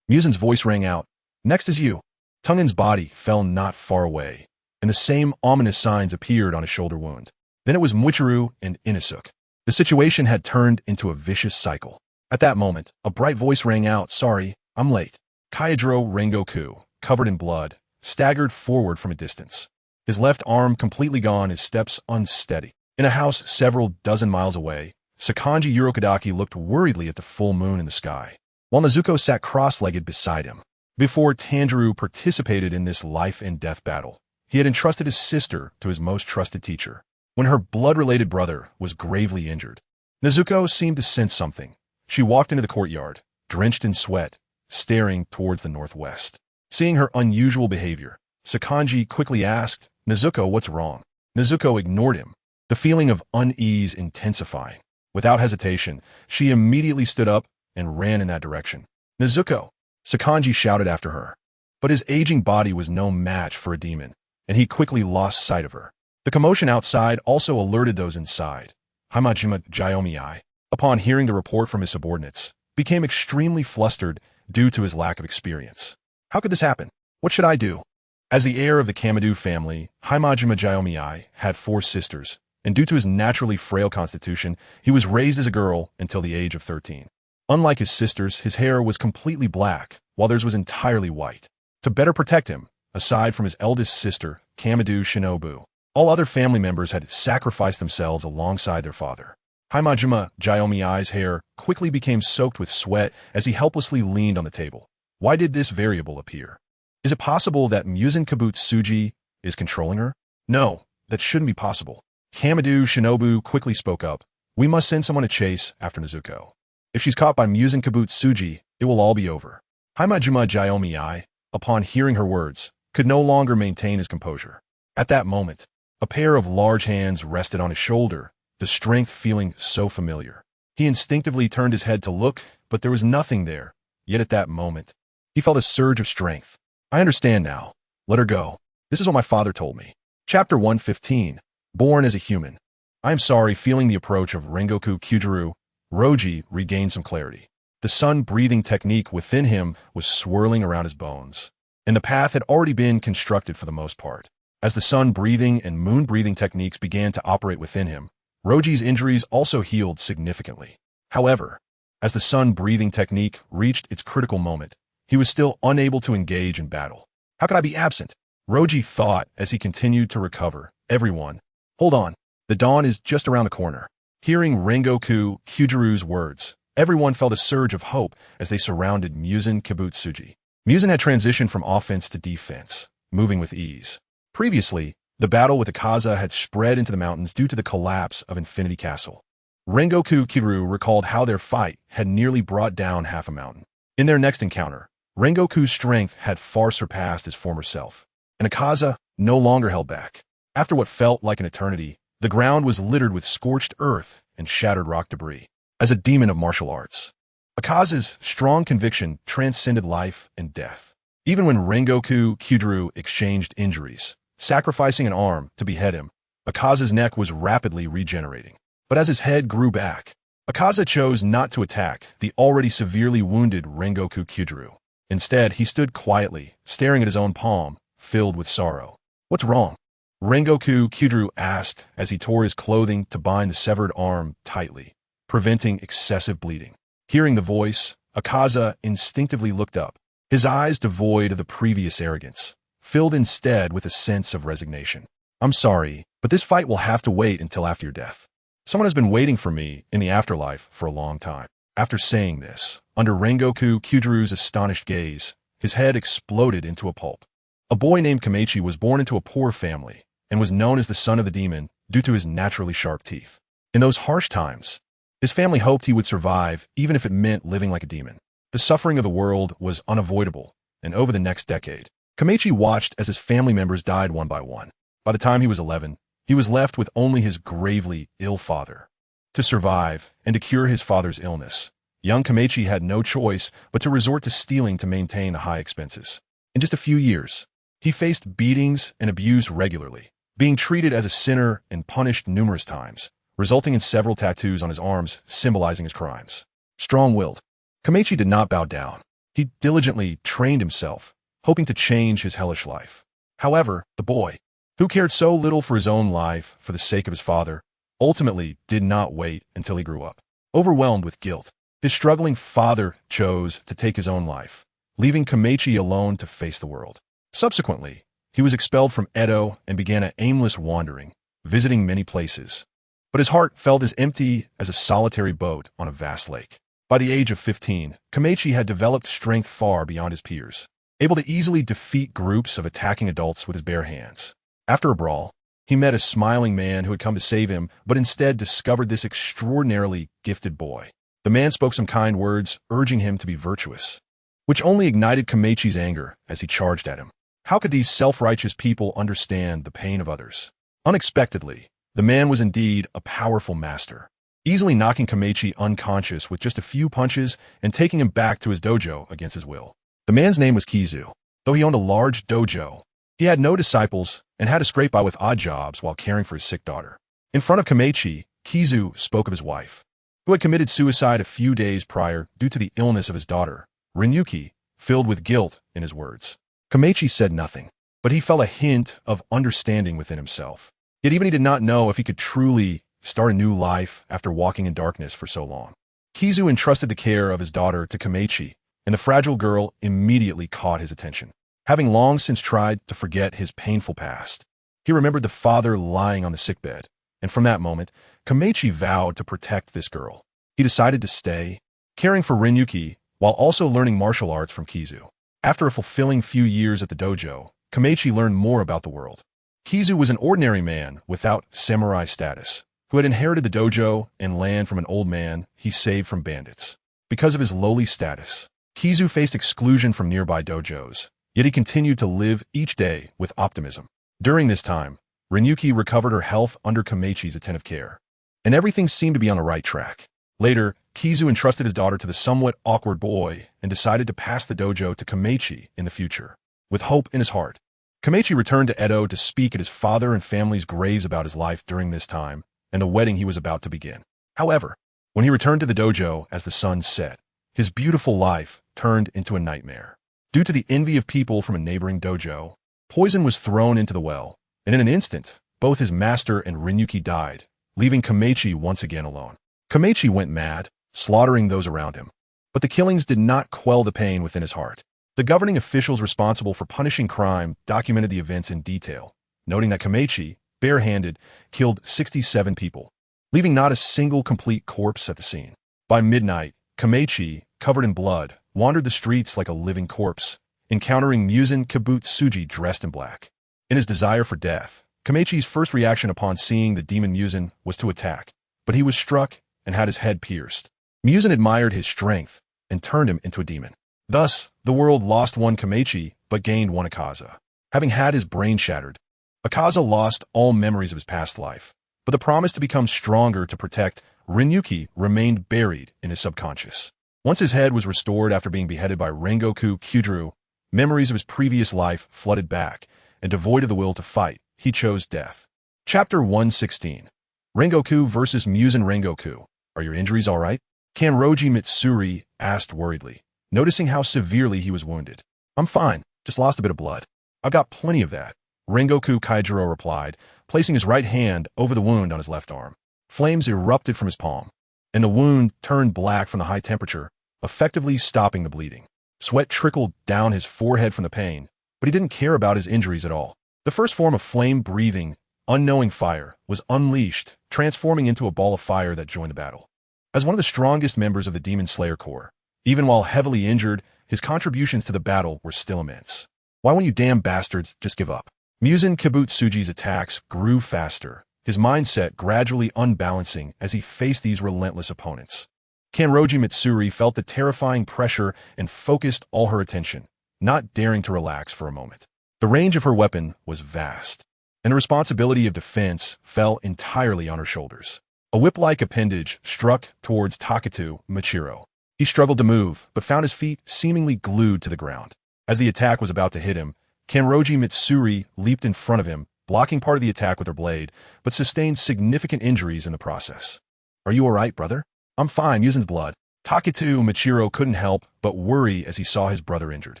Musen's voice rang out, "Next is you." Tungen's body fell not far away, and the same ominous signs appeared on his shoulder wound. Then it was Muichiro and Inosuke. The situation had turned into a vicious cycle. At that moment, a bright voice rang out, "Sorry, I'm late." Kaijiro Rengoku, covered in blood, staggered forward from a distance. His left arm completely gone, his steps unsteady. In a house several dozen miles away, Sakanji Urokodaki looked worriedly at the full moon in the sky, while Nezuko sat cross-legged beside him. Before Tanjiro participated in this life-and-death battle, he had entrusted his sister to his most trusted teacher. When her blood-related brother was gravely injured, Nezuko seemed to sense something. She walked into the courtyard, drenched in sweat, staring towards the northwest. Seeing her unusual behavior, Sakanji quickly asked, "Nezuko, what's wrong?" Nezuko ignored him, the feeling of unease intensifying. Without hesitation, she immediately stood up and ran in that direction. "Nezuko!" Sakanji shouted after her. But his aging body was no match for a demon, and he quickly lost sight of her. The commotion outside also alerted those inside. Hamajima Jaiomii, upon hearing the report from his subordinates, became extremely flustered due to his lack of experience. "How could this happen? What should I do?" As the heir of the Kamadu family, Hamajima Jaiomii had 4 sisters, and due to his naturally frail constitution, he was raised as a girl until the age of 13. Unlike his sisters, his hair was completely black, while theirs was entirely white. To better protect him, aside from his eldest sister, Kamadu Shinobu, all other family members had sacrificed themselves alongside their father. Hamajima Jaiomei's hair quickly became soaked with sweat as he helplessly leaned on the table. Why did this variable appear? Is it possible that Musen Kibutsuji is controlling her? No, that shouldn't be possible. Kamadu Shinobu quickly spoke up. "We must send someone to chase after Nezuko. If she's caught by Musen Kibutsuji, it will all be over." Hamajima Jaiomei, upon hearing her words, could no longer maintain his composure. At that moment, a pair of large hands rested on his shoulder, the strength feeling so familiar. He instinctively turned his head to look, but there was nothing there. Yet at that moment, he felt a surge of strength. "I understand now. Let her go. This is what my father told me." Chapter 115, Born as a Human. I am sorry. Feeling the approach of Rengoku Kyujuru, Roji regained some clarity. The sun-breathing technique within him was swirling around his bones, and the path had already been constructed for the most part. As the sun-breathing and moon-breathing techniques began to operate within him, Roji's injuries also healed significantly. However, as the sun-breathing technique reached its critical moment, he was still unable to engage in battle. "How could I be absent?" Roji thought as he continued to recover. "Everyone, hold on. The dawn is just around the corner." Hearing Rengoku Kyujuru's words, everyone felt a surge of hope as they surrounded Musen Kibutsuji. Musen had transitioned from offense to defense, moving with ease. Previously, the battle with Akaza had spread into the mountains due to the collapse of Infinity Castle. Rengoku Kyujuru recalled how their fight had nearly brought down half a mountain. In their next encounter, Rengoku's strength had far surpassed his former self, and Akaza no longer held back. After what felt like an eternity, The ground was littered with scorched earth and shattered rock debris. As a demon of martial arts, Akaza's strong conviction transcended life and death. Even when Rengoku Kyudru exchanged injuries, sacrificing an arm to behead him, Akaza's neck was rapidly regenerating. But as his head grew back, Akaza chose not to attack the already severely wounded Rengoku Kyudru. Instead, he stood quietly, staring at his own palm, filled with sorrow. "What's wrong?" Rengoku Kyudru asked as he tore his clothing to bind the severed arm tightly, preventing excessive bleeding. Hearing the voice, Akaza instinctively looked up, his eyes devoid of the previous arrogance, filled instead with a sense of resignation. "I'm sorry, but this fight will have to wait until after your death. Someone has been waiting for me in the afterlife for a long time." After saying this, under Rengoku Kyudru's astonished gaze, his head exploded into a pulp. A boy named Komechi was born into a poor family and was known as the son of the demon due to his naturally sharp teeth. In those harsh times, his family hoped he would survive even if it meant living like a demon. The suffering of the world was unavoidable, and over the next decade, Komechi watched as his family members died one by one. By the time he was 11, he was left with only his gravely ill father. To survive and to cure his father's illness, young Komechi had no choice but to resort to stealing to maintain the high expenses. In just a few years, he faced beatings and abuse regularly, being treated as a sinner and punished numerous times, resulting in several tattoos on his arms symbolizing his crimes. Strong-willed, Komechi did not bow down. He diligently trained himself, hoping to change his hellish life. However, the boy, who cared so little for his own life for the sake of his father, ultimately did not wait until he grew up. Overwhelmed with guilt, his struggling father chose to take his own life, leaving Komechi alone to face the world. Subsequently, he was expelled from Edo and began an aimless wandering, visiting many places. But his heart felt as empty as a solitary boat on a vast lake. By the age of 15, Komechi had developed strength far beyond his peers, able to easily defeat groups of attacking adults with his bare hands. After a brawl, he met a smiling man who had come to save him, but instead discovered this extraordinarily gifted boy. The man spoke some kind words, urging him to be virtuous, which only ignited Komechi's anger as he charged at him. How could these self-righteous people understand the pain of others? Unexpectedly, the man was indeed a powerful master, easily knocking Komechi unconscious with just a few punches and taking him back to his dojo against his will. The man's name was Kizu. Though he owned a large dojo, he had no disciples and had to scrape by with odd jobs while caring for his sick daughter. In front of Komechi, Kizu spoke of his wife, who had committed suicide a few days prior due to the illness of his daughter, Rinyuki, filled with guilt in his words. Komechi said nothing, but he felt a hint of understanding within himself. Yet even he did not know if he could truly start a new life after walking in darkness for so long. Kizu entrusted the care of his daughter to Komechi, and the fragile girl immediately caught his attention. Having long since tried to forget his painful past, he remembered the father lying on the sickbed, and from that moment, Komechi vowed to protect this girl. He decided to stay, caring for Rinyuki, while also learning martial arts from Kizu. After a fulfilling few years at the dojo, Komechi learned more about the world. Kizu was an ordinary man without samurai status, who had inherited the dojo and land from an old man he saved from bandits. Because of his lowly status, Kizu faced exclusion from nearby dojos, yet he continued to live each day with optimism. During this time, Rinyuki recovered her health under Komechi's attentive care, and everything seemed to be on the right track. Later, Kizu entrusted his daughter to the somewhat awkward boy and decided to pass the dojo to Komechi in the future. With hope in his heart, Komechi returned to Edo to speak at his father and family's graves about his life during this time and the wedding he was about to begin. However, when he returned to the dojo as the sun set, his beautiful life turned into a nightmare. Due to the envy of people from a neighboring dojo, poison was thrown into the well, and in an instant, both his master and Rinyuki died, leaving Komechi once again alone. Komechi went mad, slaughtering those around him. But the killings did not quell the pain within his heart. The governing officials responsible for punishing crime documented the events in detail, noting that Komechi, barehanded, killed 67 people, leaving not a single complete corpse at the scene. By midnight, Komechi, covered in blood, wandered the streets like a living corpse, encountering Muzan Kibutsuji dressed in black. In his desire for death, Komechi's first reaction upon seeing the demon Muzan was to attack, but he was struck and had his head pierced. Muzan admired his strength and turned him into a demon. Thus, the world lost one Komechi, but gained one Akaza. Having had his brain shattered, Akaza lost all memories of his past life, but the promise to become stronger to protect Rinjuki remained buried in his subconscious. Once his head was restored after being beheaded by Rengoku Kyudru, memories of his previous life flooded back, and devoid of the will to fight, he chose death. Chapter 116. Rengoku vs. Musen. Rengoku, are your injuries all right? Kanroji Mitsuri asked worriedly, noticing how severely he was wounded. I'm fine, just lost a bit of blood. I've got plenty of that, Rengoku Kaijiro replied, placing his right hand over the wound on his left arm. Flames erupted from his palm, and the wound turned black from the high temperature, effectively stopping the bleeding. Sweat trickled down his forehead from the pain, but he didn't care about his injuries at all. The first form of flame-breathing, unknowing fire was unleashed, transforming into a ball of fire that joined the battle. As one of the strongest members of the Demon Slayer Corps, even while heavily injured, his contributions to the battle were still immense. Why won't you damn bastards just give up? Musen Kibutsuji's attacks grew faster, his mindset gradually unbalancing as he faced these relentless opponents. Kanroji Mitsuri felt the terrifying pressure and focused all her attention, not daring to relax for a moment. The range of her weapon was vast, and the responsibility of defense fell entirely on her shoulders. A whip-like appendage struck towards Taketu Machiro. He struggled to move, but found his feet seemingly glued to the ground. As the attack was about to hit him, Kanroji Mitsuri leaped in front of him, blocking part of the attack with her blade, but sustained significant injuries in the process. Are you all right, brother? I'm fine, Musen's blood. Taketu Machiro couldn't help but worry as he saw his brother injured.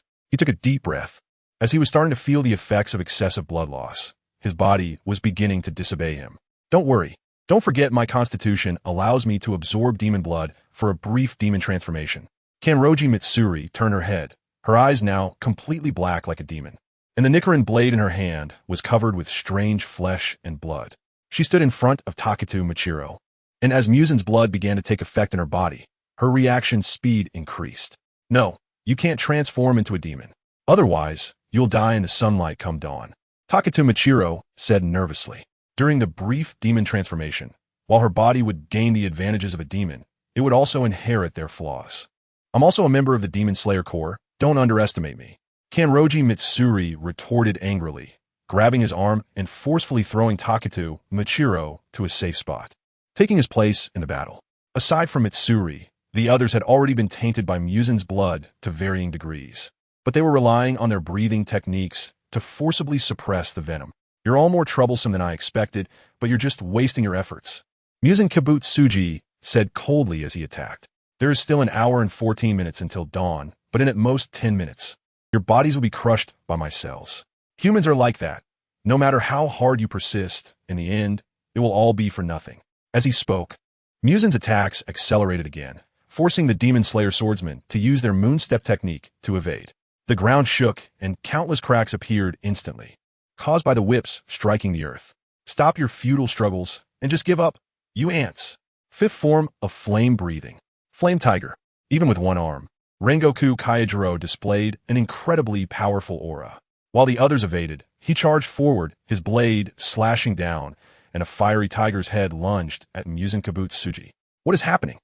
He took a deep breath. As he was starting to feel the effects of excessive blood loss, his body was beginning to disobey him. Don't worry. Don't forget my constitution allows me to absorb demon blood for a brief demon transformation. Kanroji Mitsuri turned her head, her eyes now completely black like a demon, and the Nichiren blade in her hand was covered with strange flesh and blood. She stood in front of Taketu Machiro, and as Musen's blood began to take effect in her body, her reaction speed increased. No, you can't transform into a demon. Otherwise, you'll die in the sunlight come dawn, Taketu Machiro said nervously. During the brief demon transformation, while her body would gain the advantages of a demon, it would also inherit their flaws. I'm also a member of the Demon Slayer Corps. Don't underestimate me. Kanroji Mitsuri retorted angrily, grabbing his arm and forcefully throwing Taketu Machiro to a safe spot, taking his place in the battle. Aside from Mitsuri, the others had already been tainted by Musen's blood to varying degrees, but they were relying on their breathing techniques to forcibly suppress the venom. You're all more troublesome than I expected, but you're just wasting your efforts, Musen Kibutsuji said coldly as he attacked. There is still an hour and 14 minutes until dawn, but in at most 10 minutes. Your bodies will be crushed by my cells. Humans are like that. No matter how hard you persist, in the end, it will all be for nothing. As he spoke, Musen's attacks accelerated again, forcing the Demon Slayer swordsmen to use their moonstep technique to evade. The ground shook, and countless cracks appeared instantly, caused by the whips striking the earth. Stop your futile struggles and just give up, you ants. Fifth form of flame breathing. Flame Tiger. Even with one arm, Rengoku Kaijiro displayed an incredibly powerful aura. While the others evaded, he charged forward, his blade slashing down, and a fiery tiger's head lunged at Musen Kibutsuji. What is happening?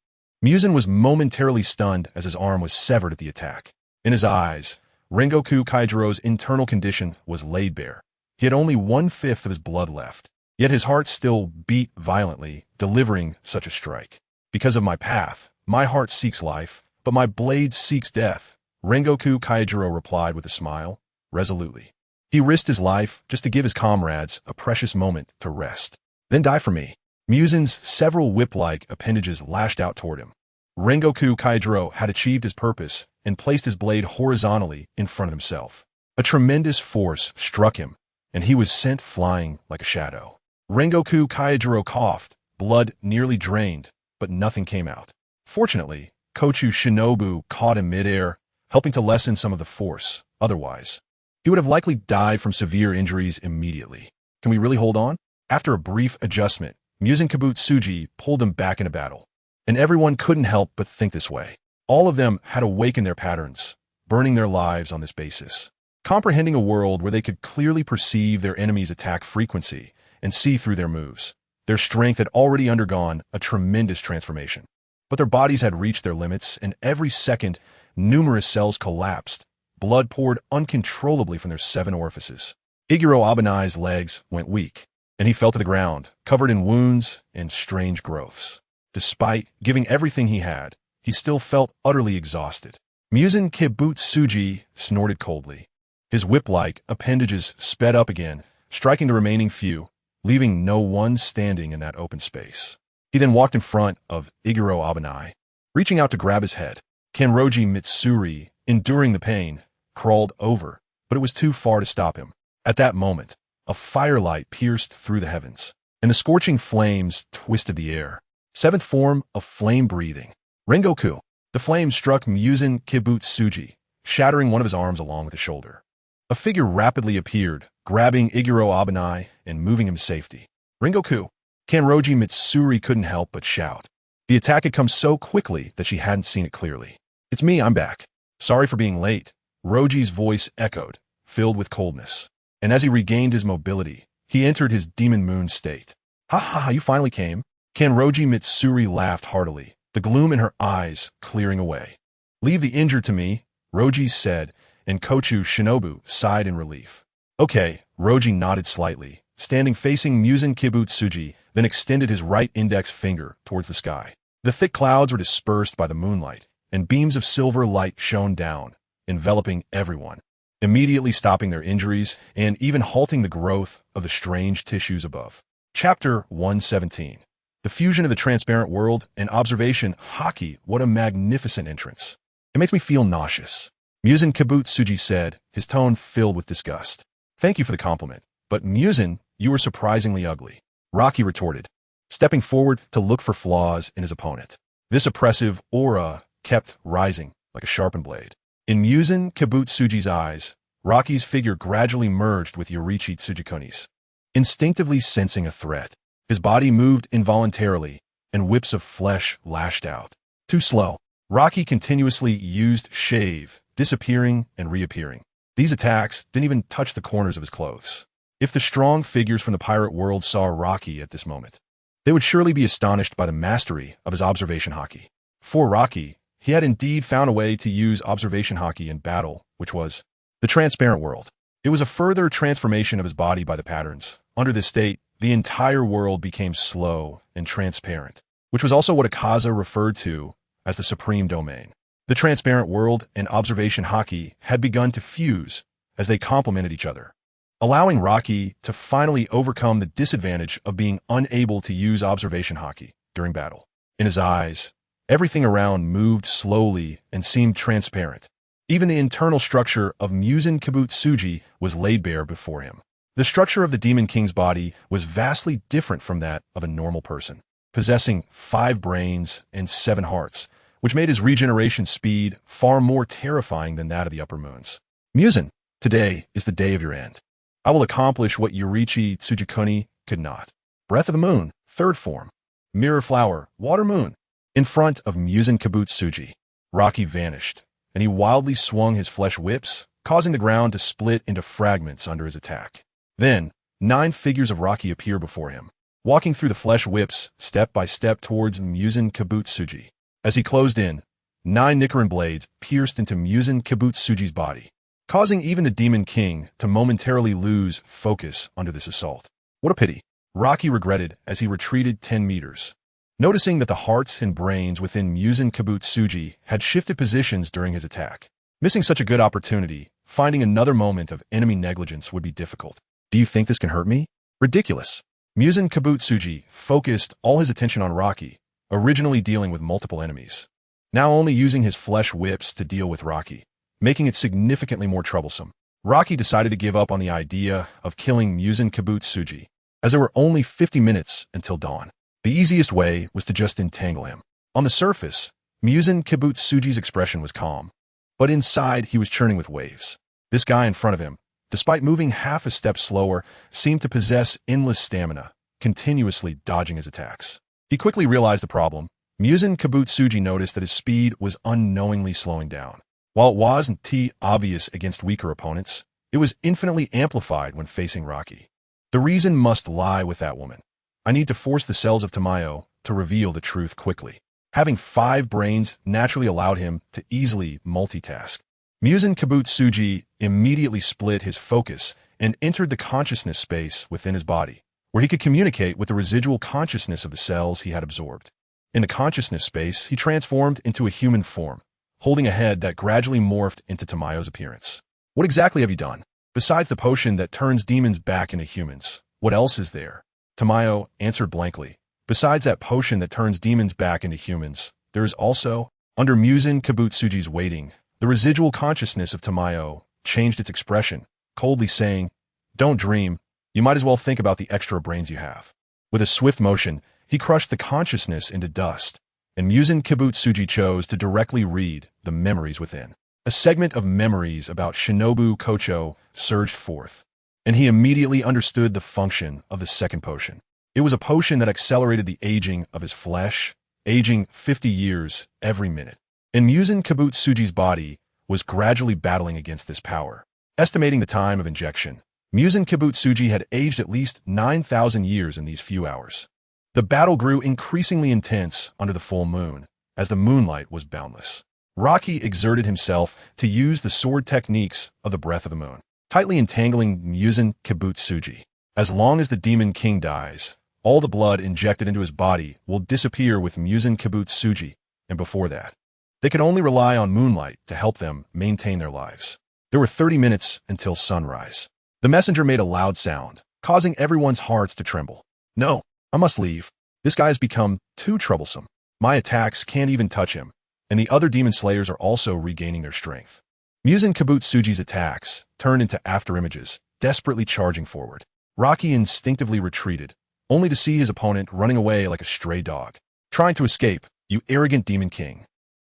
Musen was momentarily stunned as his arm was severed at the attack. In his eyes, Rengoku Kaijiro's internal condition was laid bare. He had only 1/5 of his blood left, yet his heart still beat violently, delivering such a strike. Because of my path, my heart seeks life, but my blade seeks death, Rengoku Kaijiro replied with a smile, resolutely. He risked his life just to give his comrades a precious moment to rest. Then die for me. Musen's several whip-like appendages lashed out toward him. Rengoku Kaijiro had achieved his purpose and placed his blade horizontally in front of himself. A tremendous force struck him, and he was sent flying like a shadow. Rengoku Kaijiro coughed, blood nearly drained, but nothing came out. Fortunately, Kochu Shinobu caught him mid-air, helping to lessen some of the force. Otherwise, he would have likely died from severe injuries immediately. Can we really hold on? After a brief adjustment, Musen Kibutsuji pulled them back into battle. And everyone couldn't help but think this way. All of them had awakened their patterns, burning their lives on this basis. Comprehending a world where they could clearly perceive their enemy's attack frequency and see through their moves. Their strength had already undergone a tremendous transformation. But their bodies had reached their limits, and every second, numerous cells collapsed. Blood poured uncontrollably from their 7 orifices. Iguro Abanai's legs went weak. and he fell to the ground, covered in wounds and strange growths. Despite giving everything he had, he still felt utterly exhausted. Muzan Kibutsuji snorted coldly. His whip-like appendages sped up again, striking the remaining few, leaving no one standing in that open space. He then walked in front of Iguro Abanai, reaching out to grab his head. Kanroji Mitsuri, enduring the pain, crawled over, but it was too far to stop him. At that moment, a firelight pierced through the heavens, and the scorching flames twisted the air. Seventh form of flame breathing. Rengoku. The flame struck Muzan Kibutsuji, shattering one of his arms along with his shoulder. A figure rapidly appeared, grabbing Iguro Abanai and moving him to safety. Rengoku. Kanroji Mitsuri couldn't help but shout. The attack had come so quickly that she hadn't seen it clearly. It's me, I'm back. Sorry for being late. Roji's voice echoed, filled with coldness. And as he regained his mobility, he entered his demon moon state. Ha ha ha, you finally came. Kanroji Mitsuri laughed heartily, the gloom in her eyes clearing away. Leave the injured to me, Roji said, and Kochu Shinobu sighed in relief. Okay, Roji nodded slightly, standing facing Muzan Kibutsuji, then extended his right index finger towards the sky. The thick clouds were dispersed by the moonlight, and beams of silver light shone down, enveloping everyone, immediately stopping their injuries and even halting the growth of the strange tissues above. Chapter 117. The fusion of the transparent world and observation haki. What a magnificent entrance. It makes me feel nauseous. Muzan Kibutsuji said, his tone filled with disgust. Thank you for the compliment, but Muzan, you were surprisingly ugly. Rocky retorted, stepping forward to look for flaws in his opponent. This oppressive aura kept rising like a sharpened blade. In Muzan Kibutsuji's eyes, Rocky's figure gradually merged with Yoriichi Tsujikone's. Instinctively sensing a threat, his body moved involuntarily, and whips of flesh lashed out. Too slow. Rocky continuously used shave, disappearing and reappearing. These attacks didn't even touch the corners of his clothes. If the strong figures from the pirate world saw Rocky at this moment, they would surely be astonished by the mastery of his observation haki. For Rocky, he had indeed found a way to use observation haki in battle, which was the transparent world. It was a further transformation of his body by the patterns. Under this state, the entire world became slow and transparent, which was also what Akaza referred to as the supreme domain. The transparent world and observation haki had begun to fuse as they complemented each other, allowing Rocky to finally overcome the disadvantage of being unable to use observation haki during battle. In his eyes, everything around moved slowly and seemed transparent. Even the internal structure of Muzan Kibutsuji was laid bare before him. The structure of the Demon King's body was vastly different from that of a normal person, possessing 5 brains and 7 hearts, which made his regeneration speed far more terrifying than that of the upper moons. Muzan, today is the day of your end. I will accomplish what Yoriichi Tsujikone could not. Breath of the Moon, 3rd form. Mirror Flower, Water Moon. In front of Muzan Kibutsuji, Rocky vanished, and he wildly swung his flesh whips, causing the ground to split into fragments under his attack. Then, 9 figures of Rocky appear before him, walking through the flesh whips step by step towards Muzan Kibutsuji. As he closed in, 9 Nichiren blades pierced into Muzan Kibutsuji's body, causing even the Demon King to momentarily lose focus under this assault. What a pity, Rocky regretted as he retreated 10 meters. Noticing that the hearts and brains within Muzan Kibutsuji had shifted positions during his attack. Missing such a good opportunity, finding another moment of enemy negligence would be difficult. Do you think this can hurt me? Ridiculous. Muzan Kibutsuji focused all his attention on Rocky, originally dealing with multiple enemies, now only using his flesh whips to deal with Rocky, making it significantly more troublesome. Rocky decided to give up on the idea of killing Muzan Kibutsuji, as there were only 50 minutes until dawn. The easiest way was to just entangle him. On the surface, Muzan Kibutsuji's expression was calm, but inside he was churning with waves. This guy in front of him, despite moving half a step slower, seemed to possess endless stamina, continuously dodging his attacks. He quickly realized the problem. Muzan Kibutsuji noticed that his speed was unknowingly slowing down. While it wasn't obvious against weaker opponents, it was infinitely amplified when facing Rocky. The reason must lie with that woman. I need to force the cells of Tamayo to reveal the truth quickly. Having 5 brains naturally allowed him to easily multitask. Muzan Kibutsuji immediately split his focus and entered the consciousness space within his body, where he could communicate with the residual consciousness of the cells he had absorbed. In the consciousness space, he transformed into a human form, holding a head that gradually morphed into Tamayo's appearance. What exactly have you done? Besides the potion that turns demons back into humans, what else is there? Tamayo answered blankly. Besides that potion that turns demons back into humans, there is also, under Muzan Kibutsuji's weighting, the residual consciousness of Tamayo changed its expression, coldly saying, "Don't dream. You might as well think about the extra brains you have." With a swift motion, he crushed the consciousness into dust, and Muzan Kibutsuji chose to directly read the memories within. A segment of memories about Shinobu Kocho surged forth, and he immediately understood the function of the second potion. It was a potion that accelerated the aging of his flesh, aging 50 years every minute. And Muzan Kibutsuji's body was gradually battling against this power. Estimating the time of injection, Muzan Kibutsuji had aged at least 9,000 years in these few hours. The battle grew increasingly intense under the full moon, as the moonlight was boundless. Rocky exerted himself to use the sword techniques of the breath of the moon, tightly entangling Muzan Kibutsuji. As long as the Demon King dies, all the blood injected into his body will disappear with Muzan Kibutsuji, and before that, they could only rely on moonlight to help them maintain their lives. There were 30 minutes until sunrise. The messenger made a loud sound, causing everyone's hearts to tremble. "No, I must leave. This guy has become too troublesome. My attacks can't even touch him, and the other demon slayers are also regaining their strength." Muzan Kibutsuji's attacks turned into afterimages, desperately charging forward. Rocky instinctively retreated, only to see his opponent running away like a stray dog. "Trying to escape, you arrogant demon king."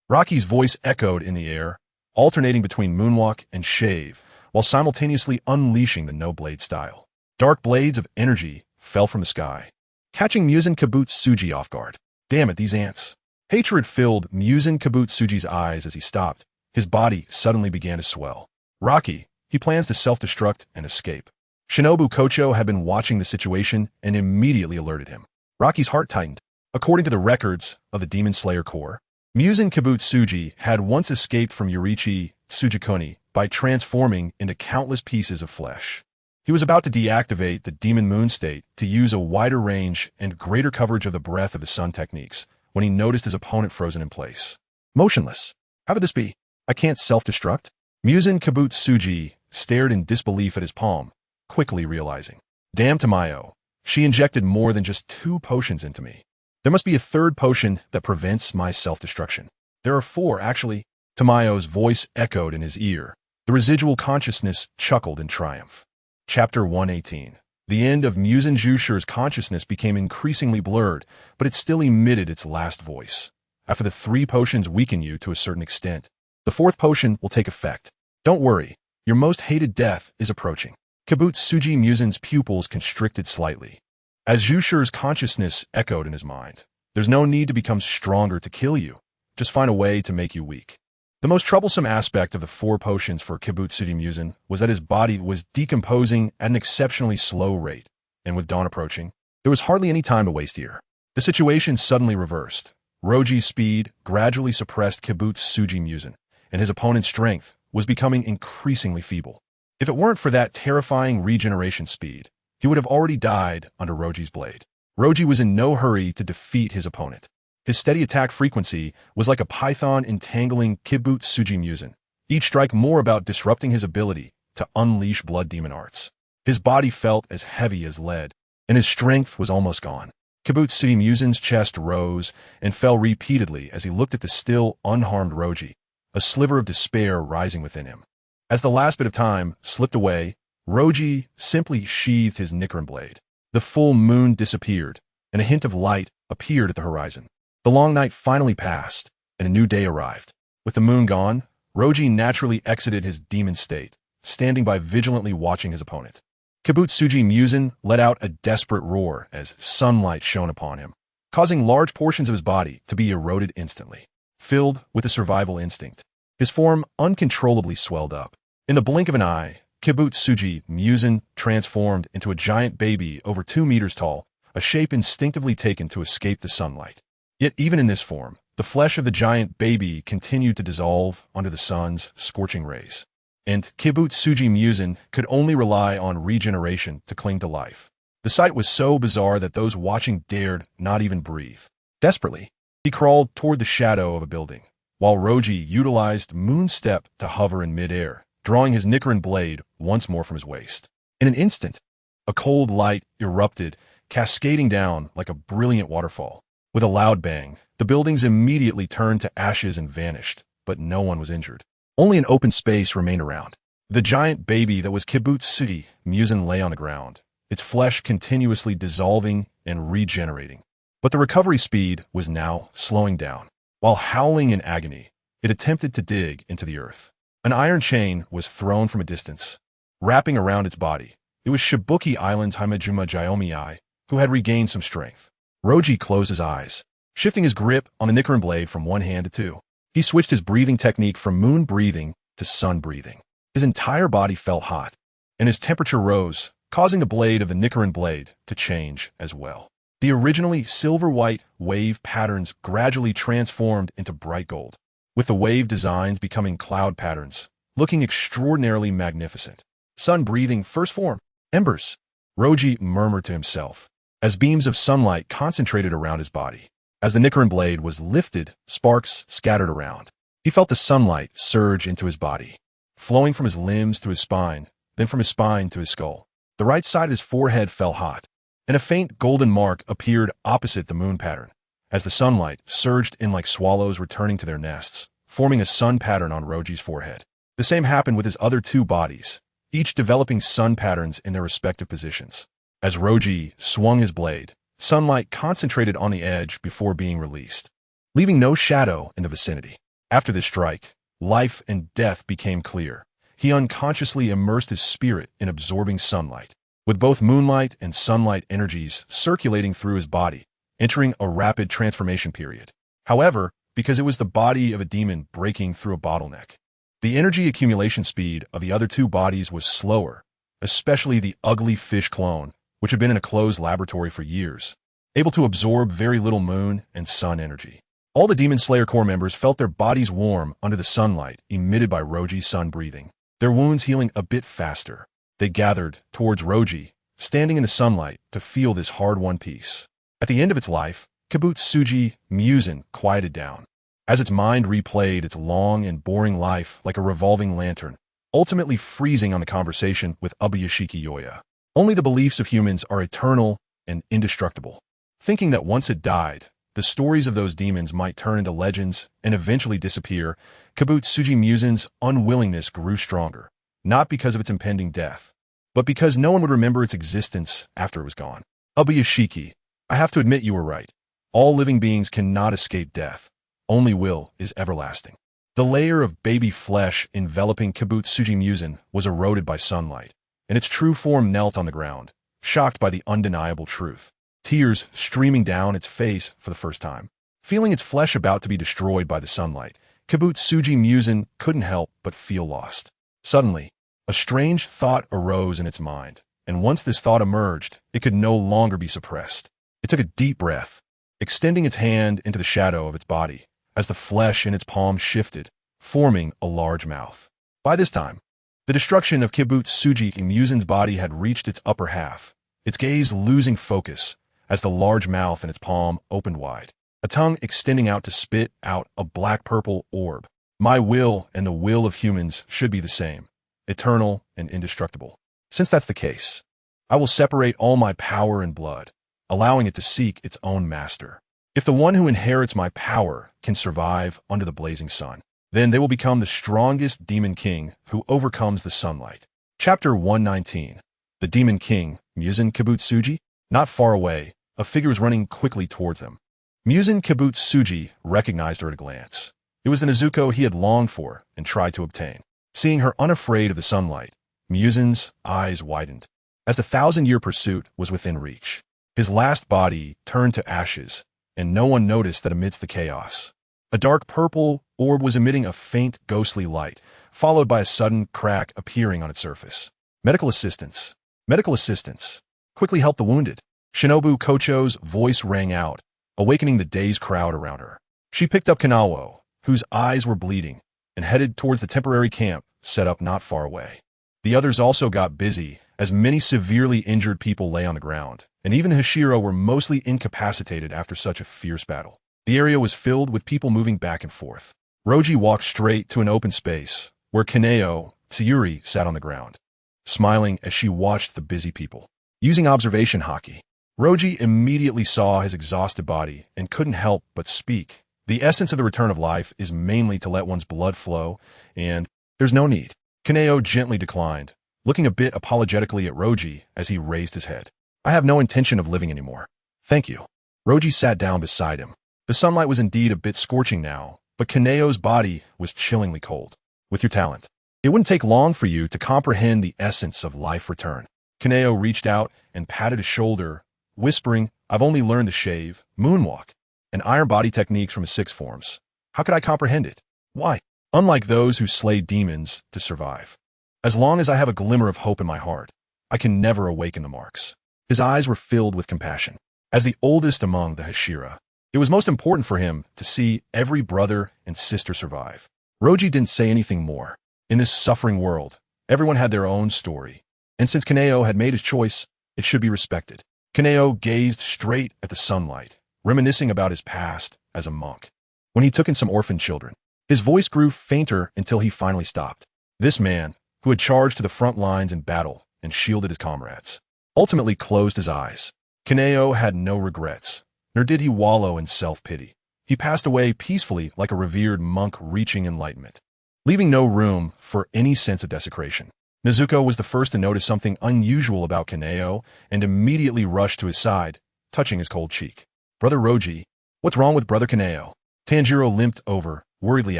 Rocky's voice echoed in the air, alternating between moonwalk and shave, while simultaneously unleashing the no-blade style. Dark blades of energy fell from the sky, catching Muzan Kibutsuji off guard. Damn it, these ants. Hatred filled Muzan Kibutsuji's eyes as he stopped. His body suddenly began to swell. Rocky, he plans to self-destruct and escape. Shinobu Kocho had been watching the situation and immediately alerted him. Rocky's heart tightened. According to the records of the Demon Slayer Corps, Muzan Kibutsuji had once escaped from Yurichi Tsujikoni by transforming into countless pieces of flesh. He was about to deactivate the Demon Moon state to use a wider range and greater coverage of the breath of the sun techniques when he noticed his opponent frozen in place. Motionless. How could this be? I can't self-destruct? Muzan Kibutsuji stared in disbelief at his palm, quickly realizing. Damn Tamayo. She injected more than just 2 potions into me. There must be a third potion that prevents my self-destruction. There are 4, actually. Tamayo's voice echoed in his ear. The residual consciousness chuckled in triumph. Chapter 118. The end of Muzan Jushure's consciousness became increasingly blurred, but it still emitted its last voice. After the 3 potions weaken you to a certain extent, the 4th potion will take effect. Don't worry, your most hated death is approaching. Kibutsuji Muzan's pupils constricted slightly, as Jushure's consciousness echoed in his mind. There's no need to become stronger to kill you. Just find a way to make you weak. The most troublesome aspect of the 4 potions for Kibutsuji Muzan was that his body was decomposing at an exceptionally slow rate, and with dawn approaching, there was hardly any time to waste here. The situation suddenly reversed. Roji's speed gradually suppressed Kibutsuji Muzan, and his opponent's strength was becoming increasingly feeble. If it weren't for that terrifying regeneration speed, he would have already died under Roji's blade. Roji was in no hurry to defeat his opponent. His steady attack frequency was like a python entangling Kibutsuji Muzan, each strike more about disrupting his ability to unleash blood demon arts. His body felt as heavy as lead, and his strength was almost gone. Kibutsuji Muzan's chest rose and fell repeatedly as he looked at the still unharmed Roji, a sliver of despair rising within him. As the last bit of time slipped away, Roji simply sheathed his Nichiren blade. The full moon disappeared, and a hint of light appeared at the horizon. The long night finally passed, and a new day arrived. With the moon gone, Roji naturally exited his demon state, standing by vigilantly watching his opponent. Kibutsuji Muzan let out a desperate roar as sunlight shone upon him, causing large portions of his body to be eroded instantly. Filled with a survival instinct, his form uncontrollably swelled up. In the blink of an eye, Kibutsuji Muzan transformed into a giant baby over 2 meters tall, a shape instinctively taken to escape the sunlight. Yet even in this form, the flesh of the giant baby continued to dissolve under the sun's scorching rays. And Kibutsuji Muzan could only rely on regeneration to cling to life. The sight was so bizarre that those watching dared not even breathe. Desperately, he crawled toward the shadow of a building, while Roji utilized Moonstep to hover in midair, drawing his Nichiren blade once more from his waist. In an instant, a cold light erupted, cascading down like a brilliant waterfall. With a loud bang, the buildings immediately turned to ashes and vanished, but no one was injured. Only an open space remained around. The giant baby that was Kibutsuji Musen lay on the ground, its flesh continuously dissolving and regenerating. But the recovery speed was now slowing down. While howling in agony, it attempted to dig into the earth. An iron chain was thrown from a distance, wrapping around its body. It was Shibuki Island's Himejuma Jyomiai, who had regained some strength. Roji closed his eyes, shifting his grip on the Nichiren blade from one hand to two. He switched his breathing technique from moon breathing to sun breathing. His entire body felt hot, and his temperature rose, causing the blade of the Nichiren blade to change as well. The originally silver-white wave patterns gradually transformed into bright gold, with the wave designs becoming cloud patterns, looking extraordinarily magnificent. Sun breathing first form, embers, Roji murmured to himself, as beams of sunlight concentrated around his body. As the Nichiren blade was lifted, sparks scattered around. He felt the sunlight surge into his body, flowing from his limbs to his spine, then from his spine to his skull. The right side of his forehead felt hot, and a faint golden mark appeared opposite the moon pattern, as the sunlight surged in like swallows returning to their nests, forming a sun pattern on Roji's forehead. The same happened with his other two bodies, each developing sun patterns in their respective positions. As Roji swung his blade, sunlight concentrated on the edge before being released, leaving no shadow in the vicinity. After this strike, life and death became clear. He unconsciously immersed his spirit in absorbing sunlight, with both moonlight and sunlight energies circulating through his body, entering a rapid transformation period. However, because it was the body of a demon breaking through a bottleneck, the energy accumulation speed of the other two bodies was slower, especially the ugly fish clone, which had been in a closed laboratory for years, able to absorb very little moon and sun energy. All the Demon Slayer Corps members felt their bodies warm under the sunlight emitted by Roji's sun breathing, their wounds healing a bit faster. They gathered towards Roji, standing in the sunlight to feel this hard-won peace. At the end of its life, Kibutsuji Musen quieted down, as its mind replayed its long and boring life like a revolving lantern, ultimately freezing on the conversation with Ubuyashiki Yoya. Only the beliefs of humans are eternal and indestructible. Thinking that once it died, the stories of those demons might turn into legends and eventually disappear, Kibutsuji Musen's unwillingness grew stronger, not because of its impending death, but because no one would remember its existence after it was gone. Ubuyashiki, I have to admit you were right. All living beings cannot escape death. Only will is everlasting. The layer of baby flesh enveloping Kibutsuji Musen was eroded by sunlight, and its true form knelt on the ground, shocked by the undeniable truth, tears streaming down its face for the first time. Feeling its flesh about to be destroyed by the sunlight, Kibutsuji Musen couldn't help but feel lost. Suddenly, a strange thought arose in its mind, and once this thought emerged, it could no longer be suppressed. It took a deep breath, extending its hand into the shadow of its body, as the flesh in its palm shifted, forming a large mouth. By this time, the destruction of Kibutsuji Musen's body had reached its upper half, its gaze losing focus as the large mouth in its palm opened wide, a tongue extending out to spit out a black-purple orb. My will and the will of humans should be the same, eternal and indestructible. Since that's the case, I will separate all my power and blood, allowing it to seek its own master. If the one who inherits my power can survive under the blazing sun, then they will become the strongest demon king who overcomes the sunlight. Chapter 119. The Demon King, Musen Kibutsuji. Not far away, a figure was running quickly towards them. Musen Kibutsuji recognized her at a glance. It was the Nezuko he had longed for and tried to obtain. Seeing her unafraid of the sunlight, Musen's eyes widened, as the 1,000-year pursuit was within reach. His last body turned to ashes, and no one noticed that amidst the chaos, a dark purple orb was emitting a faint ghostly light, followed by a sudden crack appearing on its surface. Medical assistance. Medical assistance. Quickly help the wounded. Shinobu Kocho's voice rang out, awakening the dazed crowd around her. She picked up Kanawo, whose eyes were bleeding, and headed towards the temporary camp set up not far away. The others also got busy, as many severely injured people lay on the ground, and even Hashira were mostly incapacitated after such a fierce battle. The area was filled with people moving back and forth. Roji walked straight to an open space, where Kaneo, Tsuyuri, sat on the ground, smiling as she watched the busy people. Using observation haki, Roji immediately saw his exhausted body and couldn't help but speak. The essence of the return of life is mainly to let one's blood flow, and there's no need. Kaneo gently declined, looking a bit apologetically at Roji as he raised his head. I have no intention of living anymore. Thank you. Roji sat down beside him. The sunlight was indeed a bit scorching now, but Kaneo's body was chillingly cold. With your talent, it wouldn't take long for you to comprehend the essence of life return. Kaneo reached out and patted his shoulder, whispering, I've only learned to shave, moonwalk, and iron body techniques from his 6 forms. How could I comprehend it? Why? Unlike those who slay demons to survive. As long as I have a glimmer of hope in my heart, I can never awaken the marks. His eyes were filled with compassion. As the oldest among the Hashira, it was most important for him to see every brother and sister survive. Roji didn't say anything more. In this suffering world, everyone had their own story, and since Kaneo had made his choice, it should be respected. Kaneo gazed straight at the sunlight, reminiscing about his past as a monk. When he took in some orphan children, his voice grew fainter until he finally stopped. This man, who had charged to the front lines in battle and shielded his comrades, ultimately closed his eyes. Kaneo had no regrets, nor did he wallow in self-pity. He passed away peacefully like a revered monk reaching enlightenment, leaving no room for any sense of desecration. Nezuko was the first to notice something unusual about Kaneo and immediately rushed to his side, touching his cold cheek. Brother Roji, what's wrong with Brother Kaneo? Tanjiro limped over, worriedly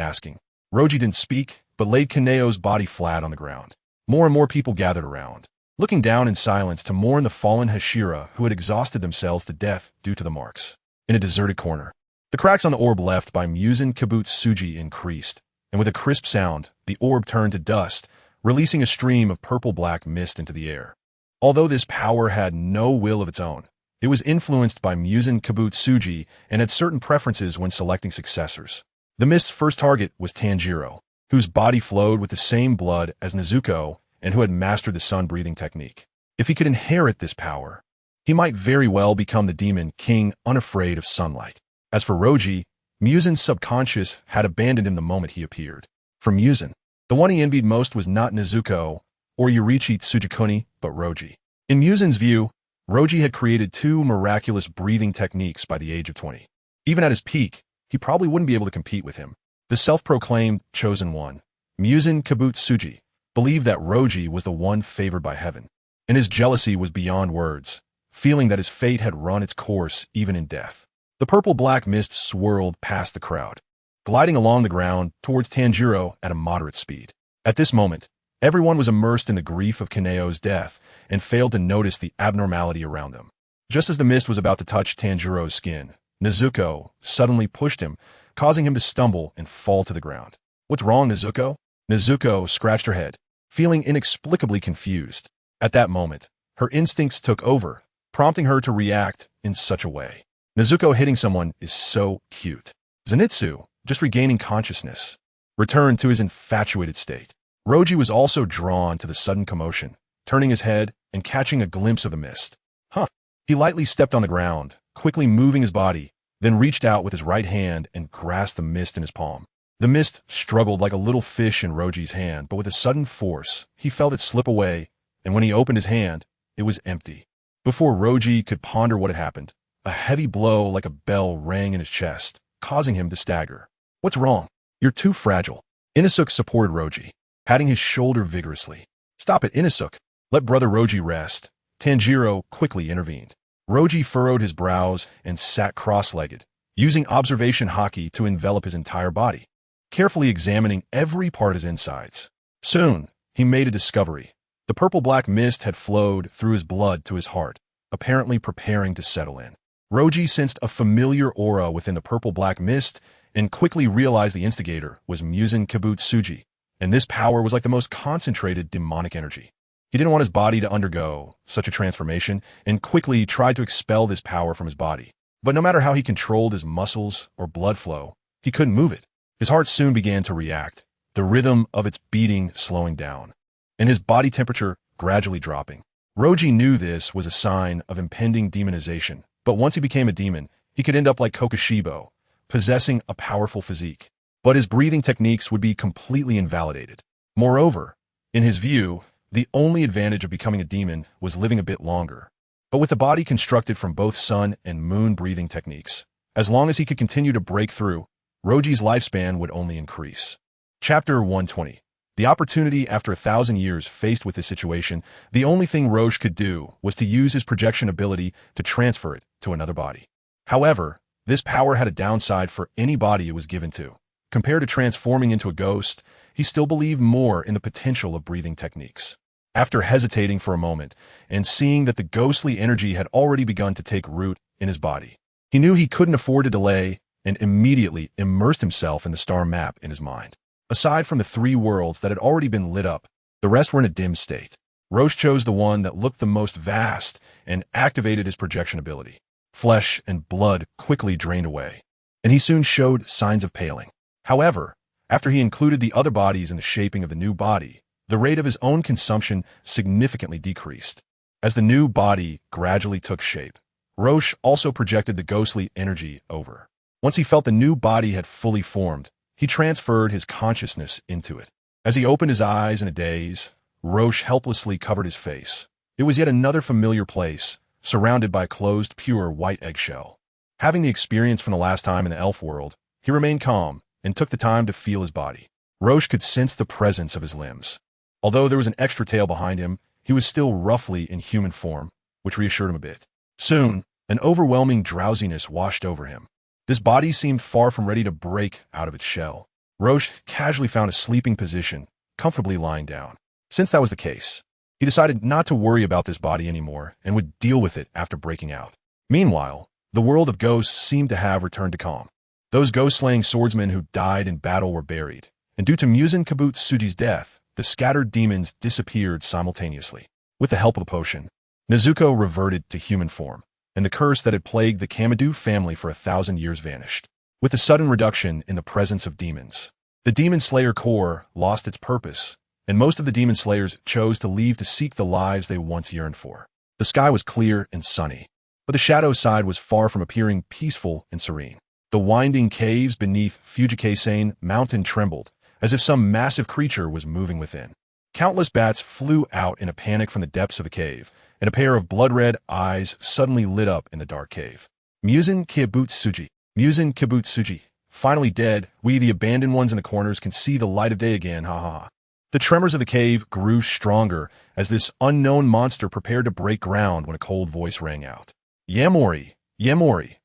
asking. Roji didn't speak, but laid Kaneo's body flat on the ground. More and more people gathered around, looking down in silence to mourn the fallen Hashira who had exhausted themselves to death due to the marks. In a deserted corner, the cracks on the orb left by Muzan Kibutsuji increased, and with a crisp sound, the orb turned to dust, releasing a stream of purple-black mist into the air. Although this power had no will of its own, it was influenced by Muzan Kibutsuji and had certain preferences when selecting successors. The mist's first target was Tanjiro, whose body flowed with the same blood as Nezuko and who had mastered the sun-breathing technique. If he could inherit this power, he might very well become the demon king unafraid of sunlight. As for Roji, Muzan's subconscious had abandoned him the moment he appeared. For Muzan, the one he envied most was not Nezuko or Yurichi Tsujikuni, but Roji. In Muzan's view, Roji had created 2 miraculous breathing techniques by the age of 20. Even at his peak, he probably wouldn't be able to compete with him. The self-proclaimed chosen one, Muzan Kibutsuji, believed that Roji was the one favored by heaven, and his jealousy was beyond words, feeling that his fate had run its course even in death. The purple-black mist swirled past the crowd, gliding along the ground towards Tanjiro at a moderate speed. At this moment, everyone was immersed in the grief of Kaneo's death and failed to notice the abnormality around them. Just as the mist was about to touch Tanjiro's skin, Nezuko suddenly pushed him, causing him to stumble and fall to the ground. What's wrong, Nezuko? Nezuko scratched her head, feeling inexplicably confused. At that moment, her instincts took over, prompting her to react in such a way. Nezuko hitting someone is so cute. Zenitsu, just regaining consciousness, returned to his infatuated state. Roji was also drawn to the sudden commotion, turning his head and catching a glimpse of the mist. He lightly stepped on the ground, quickly moving his body, then reached out with his right hand and grasped the mist in his palm. The mist struggled like a little fish in Roji's hand, but with a sudden force, he felt it slip away, and when he opened his hand, it was empty. Before Roji could ponder what had happened, a heavy blow like a bell rang in his chest, causing him to stagger. What's wrong? You're too fragile. Inosuke supported Roji, patting his shoulder vigorously. Stop it, Inosuke. Let Brother Roji rest. Tanjiro quickly intervened. Roji furrowed his brows and sat cross-legged, using observation haki to envelop his entire body, carefully examining every part of his insides. Soon, he made a discovery. The purple-black mist had flowed through his blood to his heart, apparently preparing to settle in. Roji sensed a familiar aura within the purple-black mist and quickly realized the instigator was Muzan Kibutsuji, and this power was like the most concentrated demonic energy. He didn't want his body to undergo such a transformation and quickly tried to expel this power from his body. But no matter how he controlled his muscles or blood flow, he couldn't move it. His heart soon began to react, the rhythm of its beating slowing down. and his body temperature gradually dropping. Roji knew this was a sign of impending demonization, but once he became a demon, he could end up like Kokushibo, possessing a powerful physique. But his breathing techniques would be completely invalidated. Moreover, in his view, the only advantage of becoming a demon was living a bit longer. But with a body constructed from both sun and moon breathing techniques, as long as he could continue to break through, Roji's lifespan would only increase. Chapter 120. The opportunity after 1,000 years faced with this situation, the only thing Roche could do was to use his projection ability to transfer it to another body. However, this power had a downside for any body it was given to. Compared to transforming into a ghost, he still believed more in the potential of breathing techniques. After hesitating for a moment and seeing that the ghostly energy had already begun to take root in his body, he knew he couldn't afford to delay and immediately immersed himself in the star map in his mind. Aside from the 3 worlds that had already been lit up, the rest were in a dim state. Roche chose the one that looked the most vast and activated his projection ability. Flesh and blood quickly drained away, and he soon showed signs of paling. However, after he included the other bodies in the shaping of the new body, the rate of his own consumption significantly decreased. As the new body gradually took shape, Roche also projected the ghostly energy over. Once he felt the new body had fully formed, he transferred his consciousness into it. As he opened his eyes in a daze, Roche helplessly covered his face. It was yet another familiar place, surrounded by a closed, pure white eggshell. Having the experience from the last time in the elf world, he remained calm and took the time to feel his body. Roche could sense the presence of his limbs. Although there was an extra tail behind him, he was still roughly in human form, which reassured him a bit. Soon, an overwhelming drowsiness washed over him. This body seemed far from ready to break out of its shell. Roche casually found a sleeping position, comfortably lying down. Since that was the case, he decided not to worry about this body anymore and would deal with it after breaking out. Meanwhile, the world of ghosts seemed to have returned to calm. Those ghost-slaying swordsmen who died in battle were buried, and due to Muzan Kibutsuji's death, the scattered demons disappeared simultaneously. With the help of the potion, Nezuko reverted to human form, and the curse that had plagued the Kamadu family for 1,000 years vanished. With a sudden reduction in the presence of demons, the Demon Slayer Corps lost its purpose, and most of the Demon Slayers chose to leave to seek the lives they once yearned for. The sky was clear and sunny, but the shadow side was far from appearing peaceful and serene. The winding caves beneath Fujikasane Mountain trembled, as if some massive creature was moving within. Countless bats flew out in a panic from the depths of the cave, and a pair of blood-red eyes suddenly lit up in the dark cave. Muzan Kibutsuji, finally dead, we the abandoned ones in the corners can see the light of day again, ha ha ha. The tremors of the cave grew stronger as this unknown monster prepared to break ground when a cold voice rang out. Yamori,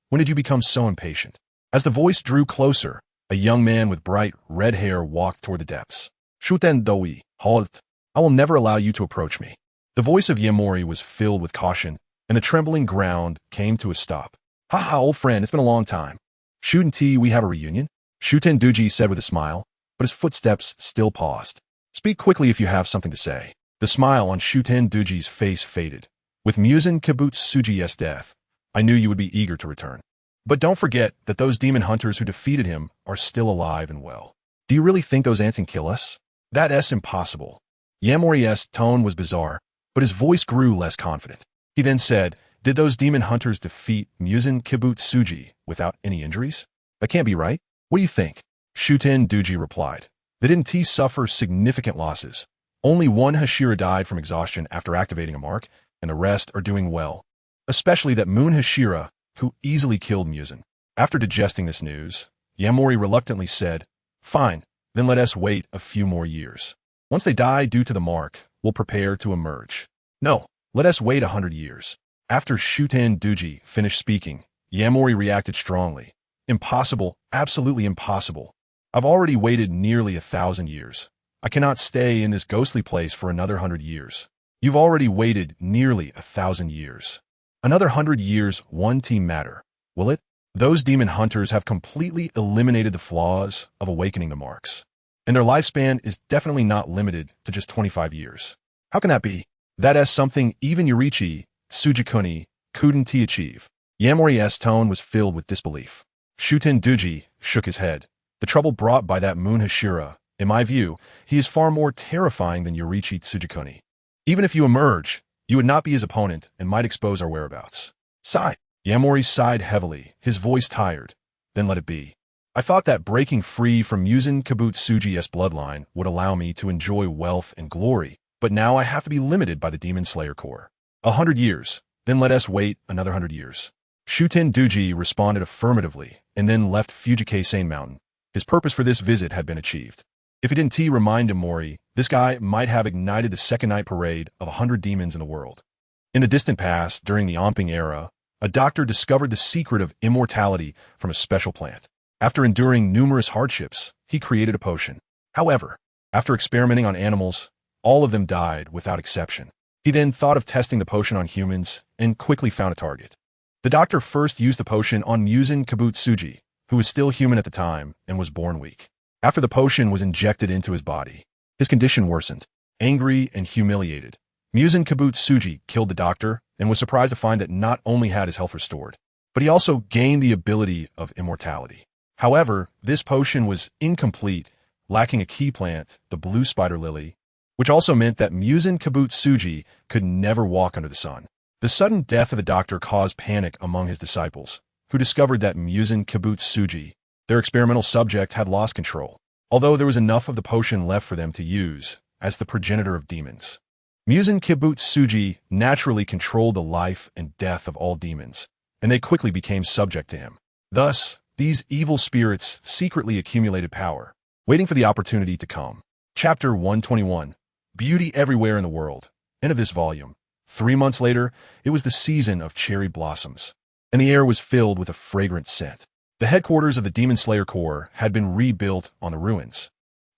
when did you become so impatient? As the voice drew closer, a young man with bright red hair walked toward the depths. Shuten doi, halt. I will never allow you to approach me. The voice of Yamori was filled with caution, and the trembling ground came to a stop. Ha ha, old friend, it's been a long time. Shuten T, we have a reunion? Shuten Duji said with a smile, but his footsteps still paused. Speak quickly if you have something to say. The smile on Shuten Duji's face faded. With Muzan Kibutsuji's death, I knew you would be eager to return. But don't forget that those demon hunters who defeated him are still alive and well. Do you really think those ants can kill us? That's impossible. Yamori's tone was bizarre, but his voice grew less confident. He then said, did those demon hunters defeat Muzan Kibutsuji without any injuries? That can't be right. What do you think? Shuten Duji replied. They didn't suffer significant losses. Only one Hashira died from exhaustion after activating a mark, and the rest are doing well. Especially that Moon Hashira, who easily killed Muzan. After digesting this news, Yamori reluctantly said, fine, then let us wait a few more years. Once they die due to the mark, we'll prepare to emerge. No, let us wait 100 years. After Shuten Duji finished speaking, Yamori reacted strongly. Impossible, absolutely impossible. I've already waited nearly 1,000 years. I cannot stay in this ghostly place for another 100 years. You've already waited nearly 1,000 years. Another 100 years won't matter, will it? Those demon hunters have completely eliminated the flaws of awakening the marks, and their lifespan is definitely not limited to just 25 years. How can that be? That is something even Yurichi Tsujikuni couldn't achieve. Yamori's tone was filled with disbelief. Shuten Duji shook his head. The trouble brought by that Moon Hashira In my view, he is far more terrifying than Yoriichi Tsujikuni. Even if you emerge, you would not be his opponent and might expose our whereabouts. Sigh. Yamori sighed heavily, his voice tired. Then let it be. I thought that breaking free from Muzan Kibutsuji's bloodline would allow me to enjoy wealth and glory, but now I have to be limited by the Demon Slayer Corps. 100 years, then let us wait another 100 years. Shuten Duji responded affirmatively, and then left Fujikase Mountain. His purpose for this visit had been achieved. If he didn't remind Mori, this guy might have ignited the second night parade of 100 demons in the world. In the distant past, during the Omping era, a doctor discovered the secret of immortality from a special plant. After enduring numerous hardships, he created a potion. However, after experimenting on animals, all of them died without exception. He then thought of testing the potion on humans and quickly found a target. The doctor first used the potion on Muzan Kibutsuji, who was still human at the time and was born weak. After the potion was injected into his body, his condition worsened. Angry and humiliated, Muzan Kibutsuji killed the doctor and was surprised to find that not only had his health restored, but he also gained the ability of immortality. However, this potion was incomplete, lacking a key plant, the blue spider lily, which also meant that Muzan Kibutsuji could never walk under the sun. The sudden death of the doctor caused panic among his disciples, who discovered that Muzan Kibutsuji, their experimental subject, had lost control, although there was enough of the potion left for them to use as the progenitor of demons. Muzan Kibutsuji naturally controlled the life and death of all demons, and they quickly became subject to him. Thus, these evil spirits secretly accumulated power, waiting for the opportunity to come. Chapter 121. Beauty Everywhere in the World. End of this volume. 3 months later, it was the season of cherry blossoms, and the air was filled with a fragrant scent. The headquarters of the Demon Slayer Corps had been rebuilt on the ruins,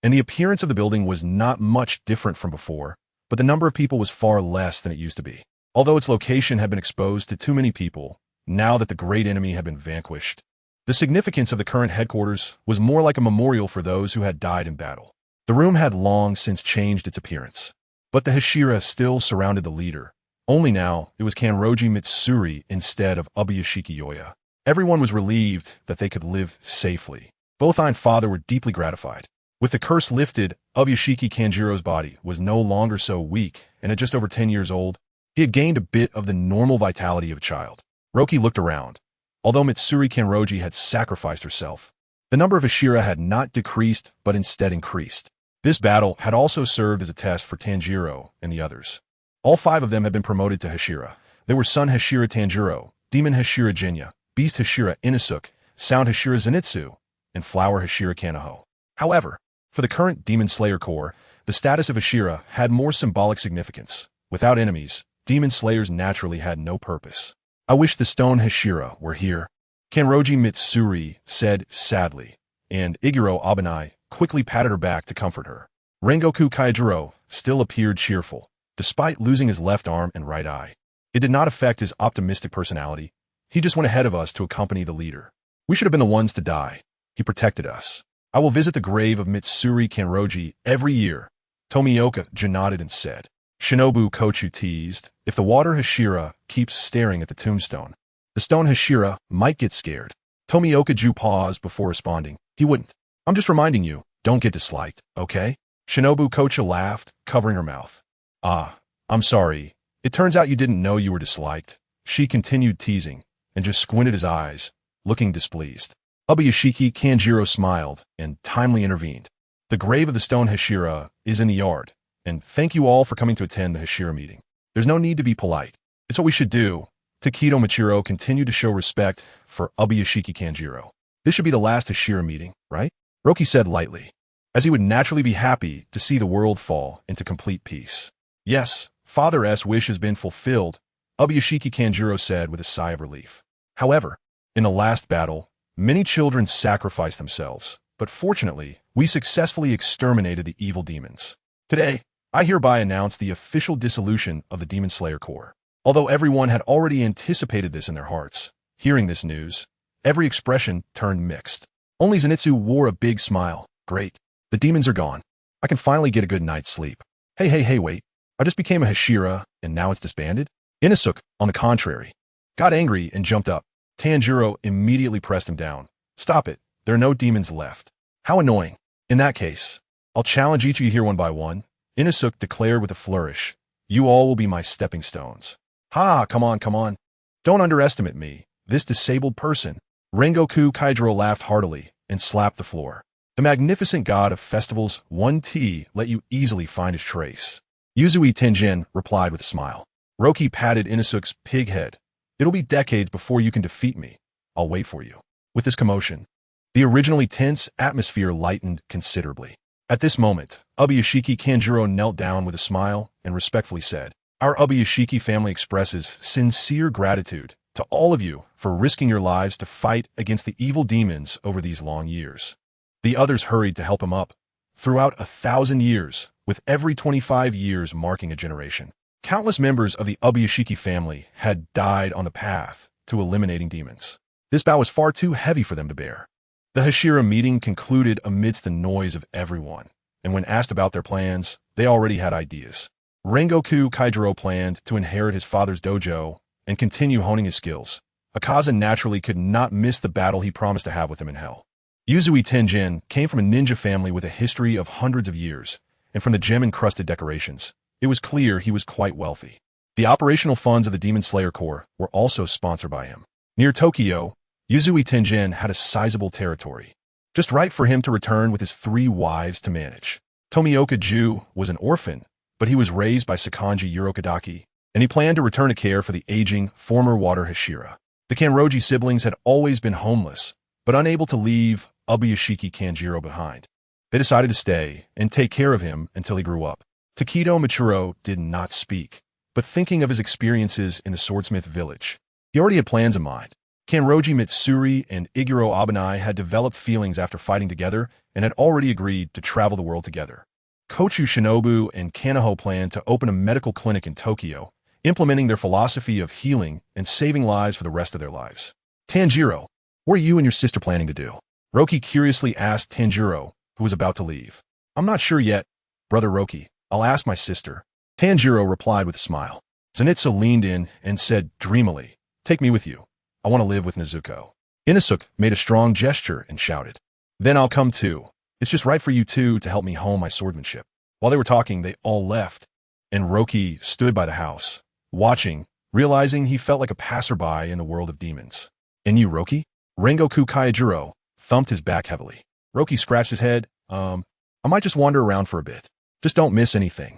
and the appearance of the building was not much different from before, but the number of people was far less than it used to be. Although its location had been exposed to too many people, now that the great enemy had been vanquished, the significance of the current headquarters was more like a memorial for those who had died in battle. The room had long since changed its appearance, but the Hashira still surrounded the leader. Only now, it was Kanroji Mitsuri instead of Ubuyashiki Yoya. Everyone was relieved that they could live safely. Both I and father were deeply gratified. With the curse lifted, Ubuyashiki Kanjiro's body was no longer so weak, and at just over 10 years old, he had gained a bit of the normal vitality of a child. Roki looked around. Although Mitsuri Kanroji had sacrificed herself, the number of Hashira had not decreased but instead increased. This battle had also served as a test for Tanjiro and the others. All 5 of them had been promoted to Hashira. They were Sun Hashira Tanjiro, Demon Hashira Jinya, Beast Hashira Inosuke, Sound Hashira Zenitsu, and Flower Hashira Kanaho. However, for the current Demon Slayer Corps, the status of Hashira had more symbolic significance. Without enemies, Demon Slayers naturally had no purpose. I wish the stone Hashira were here, Kanroji Mitsuri said sadly, and Iguro Abanai quickly patted her back to comfort her. Rengoku Kaijiro still appeared cheerful, despite losing his left arm and right eye. It did not affect his optimistic personality. He just went ahead of us to accompany the leader. We should have been the ones to die. He protected us. I will visit the grave of Mitsuri Kanroji every year. Tomioka nodded and said. Shinobu Kochu teased, if the water Hashira keeps staring at the tombstone, the stone Hashira might get scared. Tomioka Ju paused before responding. He wouldn't. I'm just reminding you, don't get disliked, okay? Shinobu Kocha laughed, covering her mouth. Ah, I'm sorry. It turns out you didn't know you were disliked. She continued teasing, and just squinted his eyes, looking displeased. Ubuyashiki Kanjiro smiled and timely intervened. The grave of the stone Hashira is in the yard, and thank you all for coming to attend the Hashira meeting. There's no need to be polite. It's what we should do. Takedo Michiro continued to show respect for Ubuyashiki Kanjiro. This should be the last Hashira meeting, right? Roki said lightly, as he would naturally be happy to see the world fall into complete peace. Yes, Father's wish has been fulfilled, Ubuyashiki Kanjiro said with a sigh of relief. However, in the last battle, many children sacrificed themselves, but fortunately, we successfully exterminated the evil demons. Today, I hereby announce the official dissolution of the Demon Slayer Corps. Although everyone had already anticipated this in their hearts, hearing this news, every expression turned mixed. Only Zenitsu wore a big smile. Great. The demons are gone. I can finally get a good night's sleep. Hey, wait. I just became a Hashira, and now it's disbanded? Inosuke, on the contrary, got angry and jumped up. Tanjiro immediately pressed him down. Stop it. There are no demons left. How annoying. In that case, I'll challenge each of you here one by one. Inosuke declared with a flourish. You all will be my stepping stones. Ha, come on, come on. Don't underestimate me, this disabled person. Rengoku Kaijiro laughed heartily and slapped the floor. The magnificent god of festivals, 1T, let you easily find his trace. Yuzui Tenjin replied with a smile. Roki patted Inosuke's pig head. It'll be decades before you can defeat me. I'll wait for you. With this commotion, the originally tense atmosphere lightened considerably. At this moment, Ubuyashiki Kanjuro knelt down with a smile and respectfully said, Our Ubuyashiki family expresses sincere gratitude to all of you for risking your lives to fight against the evil demons over these long years. The others hurried to help him up. Throughout 1,000 years, with every 25 years marking a generation, countless members of the Ubuyashiki family had died on the path to eliminating demons. This bow was far too heavy for them to bear. The Hashira meeting concluded amidst the noise of everyone, and when asked about their plans, they already had ideas. Rengoku Kaijiro planned to inherit his father's dojo and continue honing his skills. Akaza naturally could not miss the battle he promised to have with him in hell. Yuzui Tenjin came from a ninja family with a history of hundreds of years, and from the gem-encrusted decorations, it was clear he was quite wealthy. The operational funds of the Demon Slayer Corps were also sponsored by him. Near Tokyo, Yuzui Tenjin had a sizable territory, just right for him to return with his 3 wives to manage. Tomioka Ju was an orphan, but he was raised by Sakanji Urokadaki, and he planned to return to care for the aging former water Hashira. The Kanroji siblings had always been homeless, but unable to leave Ubuyashiki Kanjiro behind. They decided to stay and take care of him until he grew up. Takedo Michiro did not speak, but thinking of his experiences in the swordsmith village, he already had plans in mind. Kanroji Mitsuri and Iguro Abanai had developed feelings after fighting together and had already agreed to travel the world together. Kochu Shinobu and Kanaho planned to open a medical clinic in Tokyo, implementing their philosophy of healing and saving lives for the rest of their lives. Tanjiro, what are you and your sister planning to do? Roki curiously asked Tanjiro, who was about to leave. I'm not sure yet, Brother Roki. I'll ask my sister. Tanjiro replied with a smile. Zenitsu leaned in and said dreamily, Take me with you. I want to live with Nezuko. Inosuke made a strong gesture and shouted, Then I'll come too. It's just right for you two to help me hone my swordsmanship. While they were talking, they all left, and Roki stood by the house, watching, realizing he felt like a passerby in the world of demons. And you, Roki? Rengoku Kaijiro thumped his back heavily. Roki scratched his head. I might just wander around for a bit. Just don't miss anything.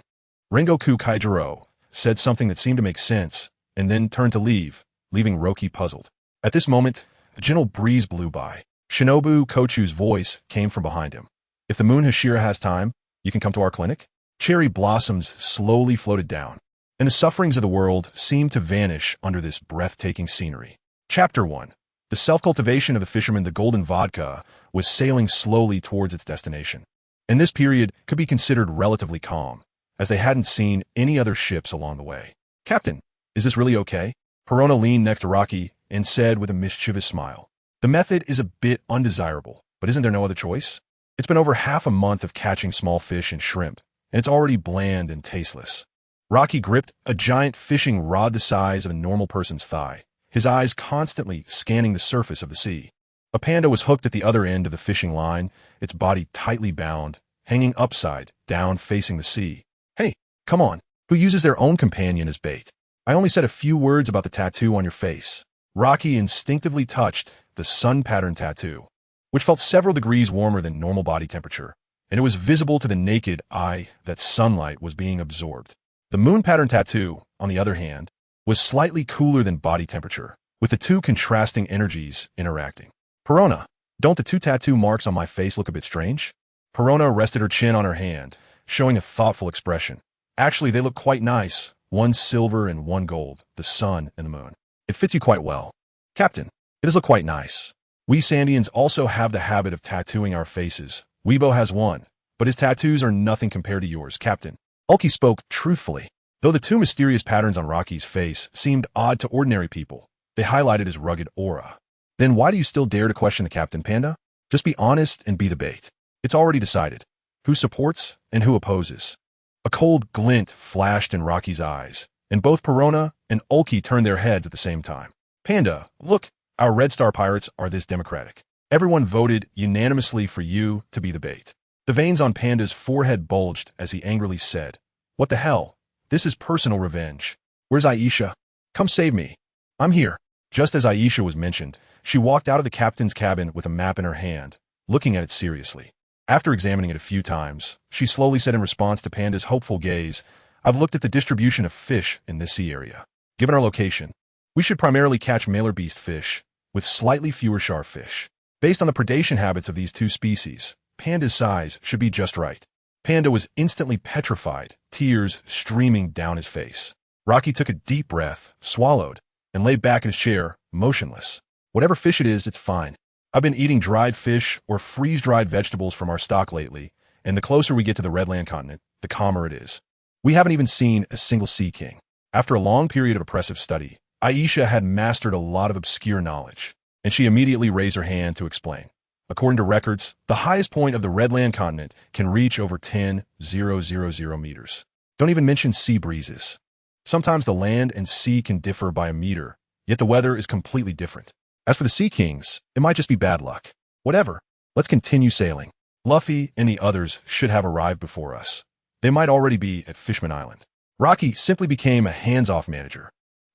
Rengoku Kaijiro said something that seemed to make sense, and then turned to leave, leaving Roki puzzled. At this moment, a gentle breeze blew by. Shinobu Kochu's voice came from behind him. If the moon Hashira has time, you can come to our clinic? Cherry blossoms slowly floated down, and the sufferings of the world seemed to vanish under this breathtaking scenery. Chapter 1. The self-cultivation of the fisherman, the Golden Vodka, was sailing slowly towards its destination. And this period could be considered relatively calm, as they hadn't seen any other ships along the way. Captain, is this really okay? Perona leaned next to Rocky and said with a mischievous smile. The method is a bit undesirable, but isn't there no other choice? It's been over half a month of catching small fish and shrimp, and it's already bland and tasteless. Rocky gripped a giant fishing rod the size of a normal person's thigh, his eyes constantly scanning the surface of the sea. A panda was hooked at the other end of the fishing line, its body tightly bound, hanging upside down facing the sea. Hey, come on, who uses their own companion as bait? I only said a few words about the tattoo on your face. Rocky instinctively touched the sun pattern tattoo, which felt several degrees warmer than normal body temperature, and it was visible to the naked eye that sunlight was being absorbed. The moon pattern tattoo, on the other hand, was slightly cooler than body temperature, with the two contrasting energies interacting. Perona, don't the two tattoo marks on my face look a bit strange? Perona rested her chin on her hand, showing a thoughtful expression. Actually, they look quite nice, one silver and one gold, the sun and the moon. It fits you quite well. Captain, it does look quite nice. We Sandians also have the habit of tattooing our faces. Weibo has one, but his tattoos are nothing compared to yours, Captain. Ulki spoke truthfully. Though the two mysterious patterns on Rocky's face seemed odd to ordinary people, they highlighted his rugged aura. Then why do you still dare to question the Captain, Panda? Just be honest and be the bait. It's already decided who supports and who opposes. A cold glint flashed in Rocky's eyes, and both Perona and Ulki turned their heads at the same time. Panda, look, our Red Star Pirates are this democratic. Everyone voted unanimously for you to be the bait. The veins on Panda's forehead bulged as he angrily said, "What the hell? This is personal revenge. Where's Aisha? Come save me. I'm here." Just as Aisha was mentioned, she walked out of the captain's cabin with a map in her hand, looking at it seriously. After examining it a few times, she slowly said in response to Panda's hopeful gaze, "I've looked at the distribution of fish in this sea area. Given our location, we should primarily catch male or beast fish, with slightly fewer sharkfish. Based on the predation habits of these two species, Panda's size should be just right." Panda was instantly petrified, tears streaming down his face. Rocky took a deep breath, swallowed, and lay back in his chair, motionless. "Whatever fish it is, it's fine. I've been eating dried fish or freeze-dried vegetables from our stock lately, and the closer we get to the Redland continent, the calmer it is. We haven't even seen a single sea king." After a long period of oppressive study, Aisha had mastered a lot of obscure knowledge, and she immediately raised her hand to explain. According to records, the highest point of the Redland continent can reach over 10,000 meters. Don't even mention sea breezes. Sometimes the land and sea can differ by a meter, yet the weather is completely different. As for the Sea Kings, it might just be bad luck. Whatever, let's continue sailing. Luffy and the others should have arrived before us. They might already be at Fishman Island. Rocky simply became a hands-off manager,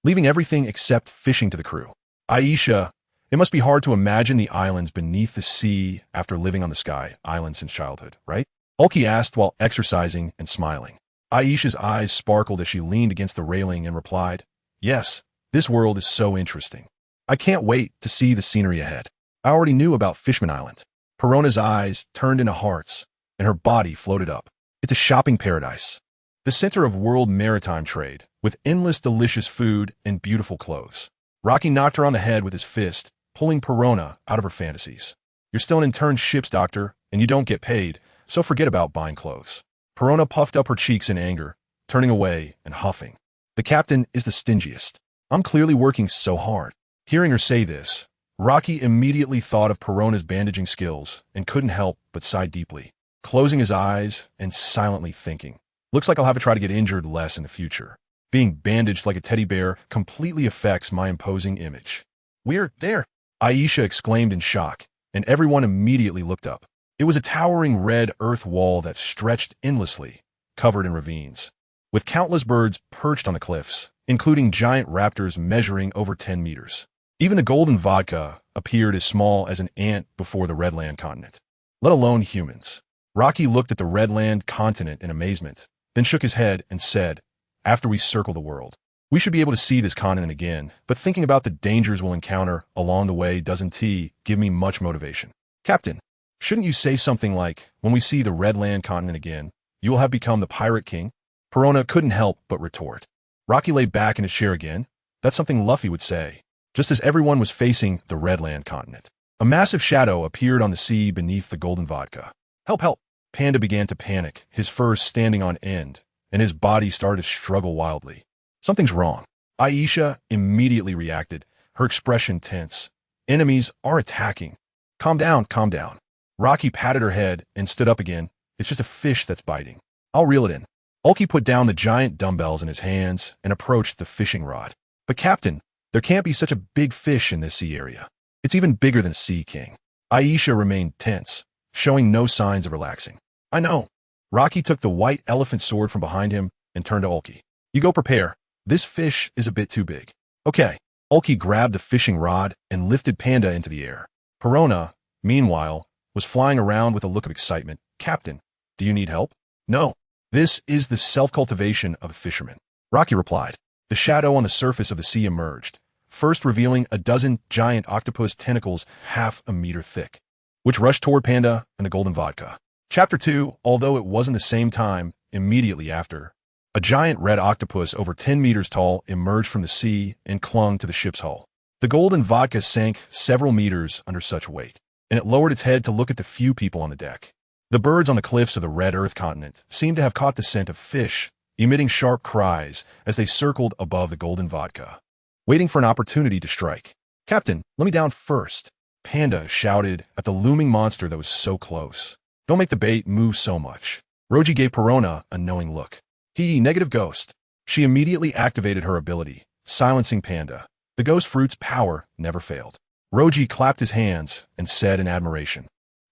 leaving everything except fishing to the crew. Aisha, it must be hard to imagine the islands beneath the sea after living on the Sky Island since childhood, right? Ulki asked while exercising and smiling. Aisha's eyes sparkled as she leaned against the railing and replied, "Yes, this world is so interesting. I can't wait to see the scenery ahead. I already knew about Fishman Island." Perona's eyes turned into hearts, and her body floated up. It's a shopping paradise. The center of world maritime trade, with endless delicious food and beautiful clothes. Rocky knocked her on the head with his fist, pulling Perona out of her fantasies. "You're still an intern ship's doctor, and you don't get paid, so forget about buying clothes." Perona puffed up her cheeks in anger, turning away and huffing. "The captain is the stingiest. I'm clearly working so hard." Hearing her say this, Rocky immediately thought of Perona's bandaging skills and couldn't help but sigh deeply, closing his eyes and silently thinking, "Looks like I'll have to try to get injured less in the future. Being bandaged like a teddy bear completely affects my imposing image." "We're there!" Aisha exclaimed in shock, and everyone immediately looked up. It was a towering red earth wall that stretched endlessly, covered in ravines, with countless birds perched on the cliffs, including giant raptors measuring over 10 meters. Even the golden vodka appeared as small as an ant before the Redland continent, let alone humans. Rocky looked at the Redland continent in amazement, then shook his head and said, "After we circle the world, we should be able to see this continent again, but thinking about the dangers we'll encounter along the way doesn't give me much motivation." "Captain, shouldn't you say something like, 'When we see the Redland continent again, you will have become the Pirate King'?" Perona couldn't help but retort. Rocky lay back in his chair again. That's something Luffy would say. Just as everyone was facing the Redland continent, a massive shadow appeared on the sea beneath the golden vodka. "Help, help!" Panda began to panic, his fur standing on end, and his body started to struggle wildly. "Something's wrong." Aisha immediately reacted, her expression tense. "Enemies are attacking. Calm down, calm down." Rocky patted her head and stood up again. "It's just a fish that's biting. I'll reel it in." Ulki put down the giant dumbbells in his hands and approached the fishing rod. "But Captain, there can't be such a big fish in this sea area. It's even bigger than a Sea King." Aisha remained tense, showing no signs of relaxing. "I know." Rocky took the white elephant sword from behind him and turned to Ulki. "You go prepare. This fish is a bit too big." "Okay." Ulki grabbed the fishing rod and lifted Panda into the air. Perona, meanwhile, was flying around with a look of excitement. "Captain, do you need help?" "No. This is the self-cultivation of a fisherman," Rocky replied. The shadow on the surface of the sea emerged, first revealing a dozen giant octopus tentacles half a meter thick, which rushed toward Panda and the golden vodka. Chapter 2, although it wasn't the same time, immediately after, a giant red octopus over 10 meters tall emerged from the sea and clung to the ship's hull. The golden vodka sank several meters under such weight, and it lowered its head to look at the few people on the deck. The birds on the cliffs of the Red Earth continent seemed to have caught the scent of fish, emitting sharp cries as they circled above the golden vodka, waiting for an opportunity to strike. "Captain, let me down first," Panda shouted at the looming monster that was so close. "Don't make the bait move so much." Roji gave Perona a knowing look. Negative ghost." She immediately activated her ability, silencing Panda. The ghost fruit's power never failed. Roji clapped his hands and said in admiration,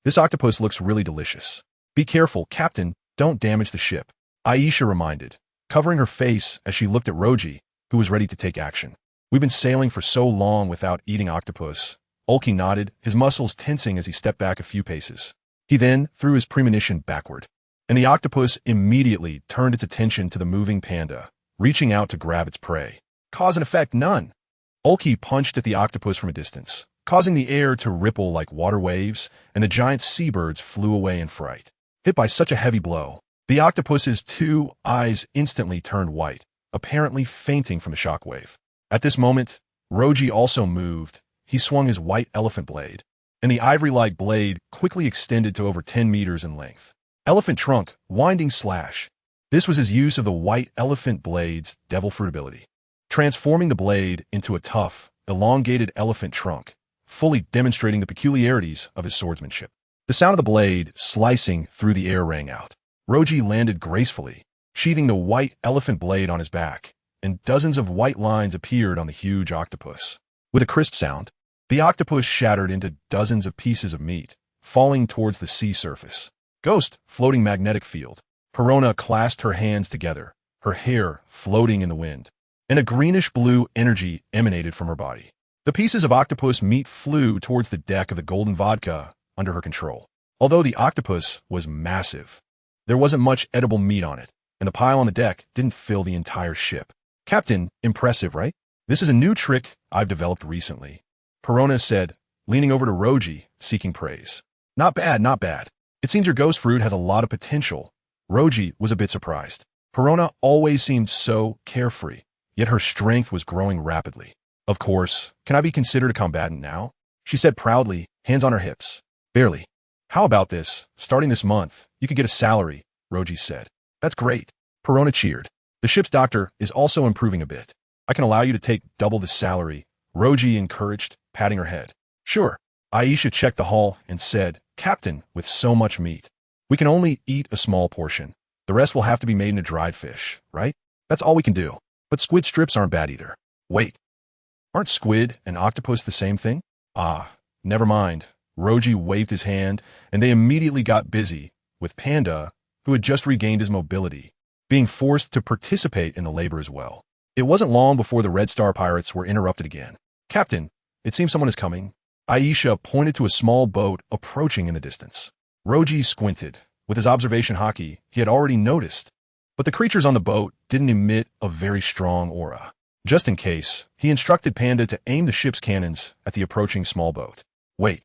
"This octopus looks really delicious. Be careful, Captain, don't damage the ship, Aisha reminded, covering her face as she looked at Roji, who was ready to take action. We've been sailing for so long without eating octopus. Ulki nodded, his muscles tensing as he stepped back a few paces. He then threw his premonition backward, and the octopus immediately turned its attention to the moving panda, reaching out to grab its prey. Cause and effect, none. Ulki punched at the octopus from a distance, causing the air to ripple like water waves, and the giant seabirds flew away in fright. Hit by such a heavy blow, the octopus's two eyes instantly turned white, apparently fainting from the shockwave. At this moment, Roji also moved. He swung his white elephant blade, and the ivory-like blade quickly extended to over 10 meters in length. Elephant trunk, winding slash. This was his use of the white elephant blade's devil fruit ability, transforming the blade into a tough, elongated elephant trunk, fully demonstrating the peculiarities of his swordsmanship. The sound of the blade slicing through the air rang out. Roji landed gracefully, sheathing the white elephant blade on his back, and dozens of white lines appeared on the huge octopus. With a crisp sound, the octopus shattered into dozens of pieces of meat, falling towards the sea surface. Ghost, floating magnetic field. Perona clasped her hands together, her hair floating in the wind, and a greenish-blue energy emanated from her body. The pieces of octopus meat flew towards the deck of the golden vodka under her control. Although the octopus was massive, there wasn't much edible meat on it, and the pile on the deck didn't fill the entire ship. Captain, impressive, right? This is a new trick I've developed recently, Perona said, leaning over to Roji, seeking praise. Not bad, not bad. It seems your ghost fruit has a lot of potential. Roji was a bit surprised. Perona always seemed so carefree, yet her strength was growing rapidly. Of course, can I be considered a combatant now? She said proudly, hands on her hips. Barely. How about this? Starting this month, you could get a salary, Roji said. That's great. Perona cheered. The ship's doctor is also improving a bit. I can allow you to take double the salary, Roji encouraged, patting her head. Sure. Aisha checked the hull and said, Captain, with so much meat, we can only eat a small portion. The rest will have to be made into dried fish, right? That's all we can do. But squid strips aren't bad either. Wait. Aren't squid and octopus the same thing? Ah, never mind. Roji waved his hand, and they immediately got busy, with Panda, who had just regained his mobility, being forced to participate in the labor as well. It wasn't long before the Red Star pirates were interrupted again. Captain, it seems someone is coming. Aisha pointed to a small boat approaching in the distance. Roji squinted. With his observation hockey, he had already noticed, but the creatures on the boat didn't emit a very strong aura. Just in case, he instructed Panda to aim the ship's cannons at the approaching small boat. Wait.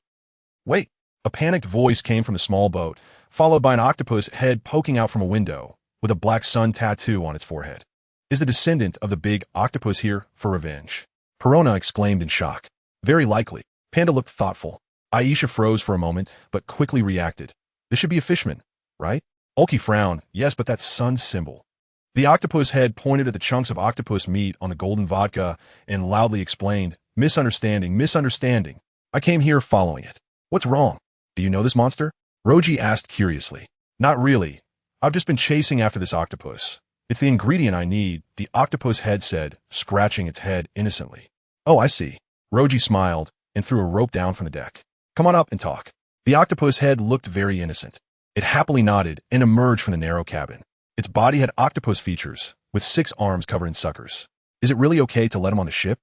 Wait. A panicked voice came from the small boat, followed by an octopus head poking out from a window, with a black sun tattoo on its forehead. Is the descendant of the big octopus here for revenge? Perona exclaimed in shock. Very likely. Panda looked thoughtful. Aisha froze for a moment, but quickly reacted. This should be a fishman, right? Ulki frowned. Yes, but that's sun's symbol. The octopus head pointed at the chunks of octopus meat on the golden vodka and loudly explained, Misunderstanding, misunderstanding. I came here following it. What's wrong? Do you know this monster? Roji asked curiously. Not really. I've just been chasing after this octopus. It's the ingredient I need, the octopus head said, scratching its head innocently. Oh, I see. Roji smiled and threw a rope down from the deck. Come on up and talk. The octopus head looked very innocent. It happily nodded and emerged from the narrow cabin. Its body had octopus features, with 6 arms covered in suckers. Is it really okay to let him on the ship?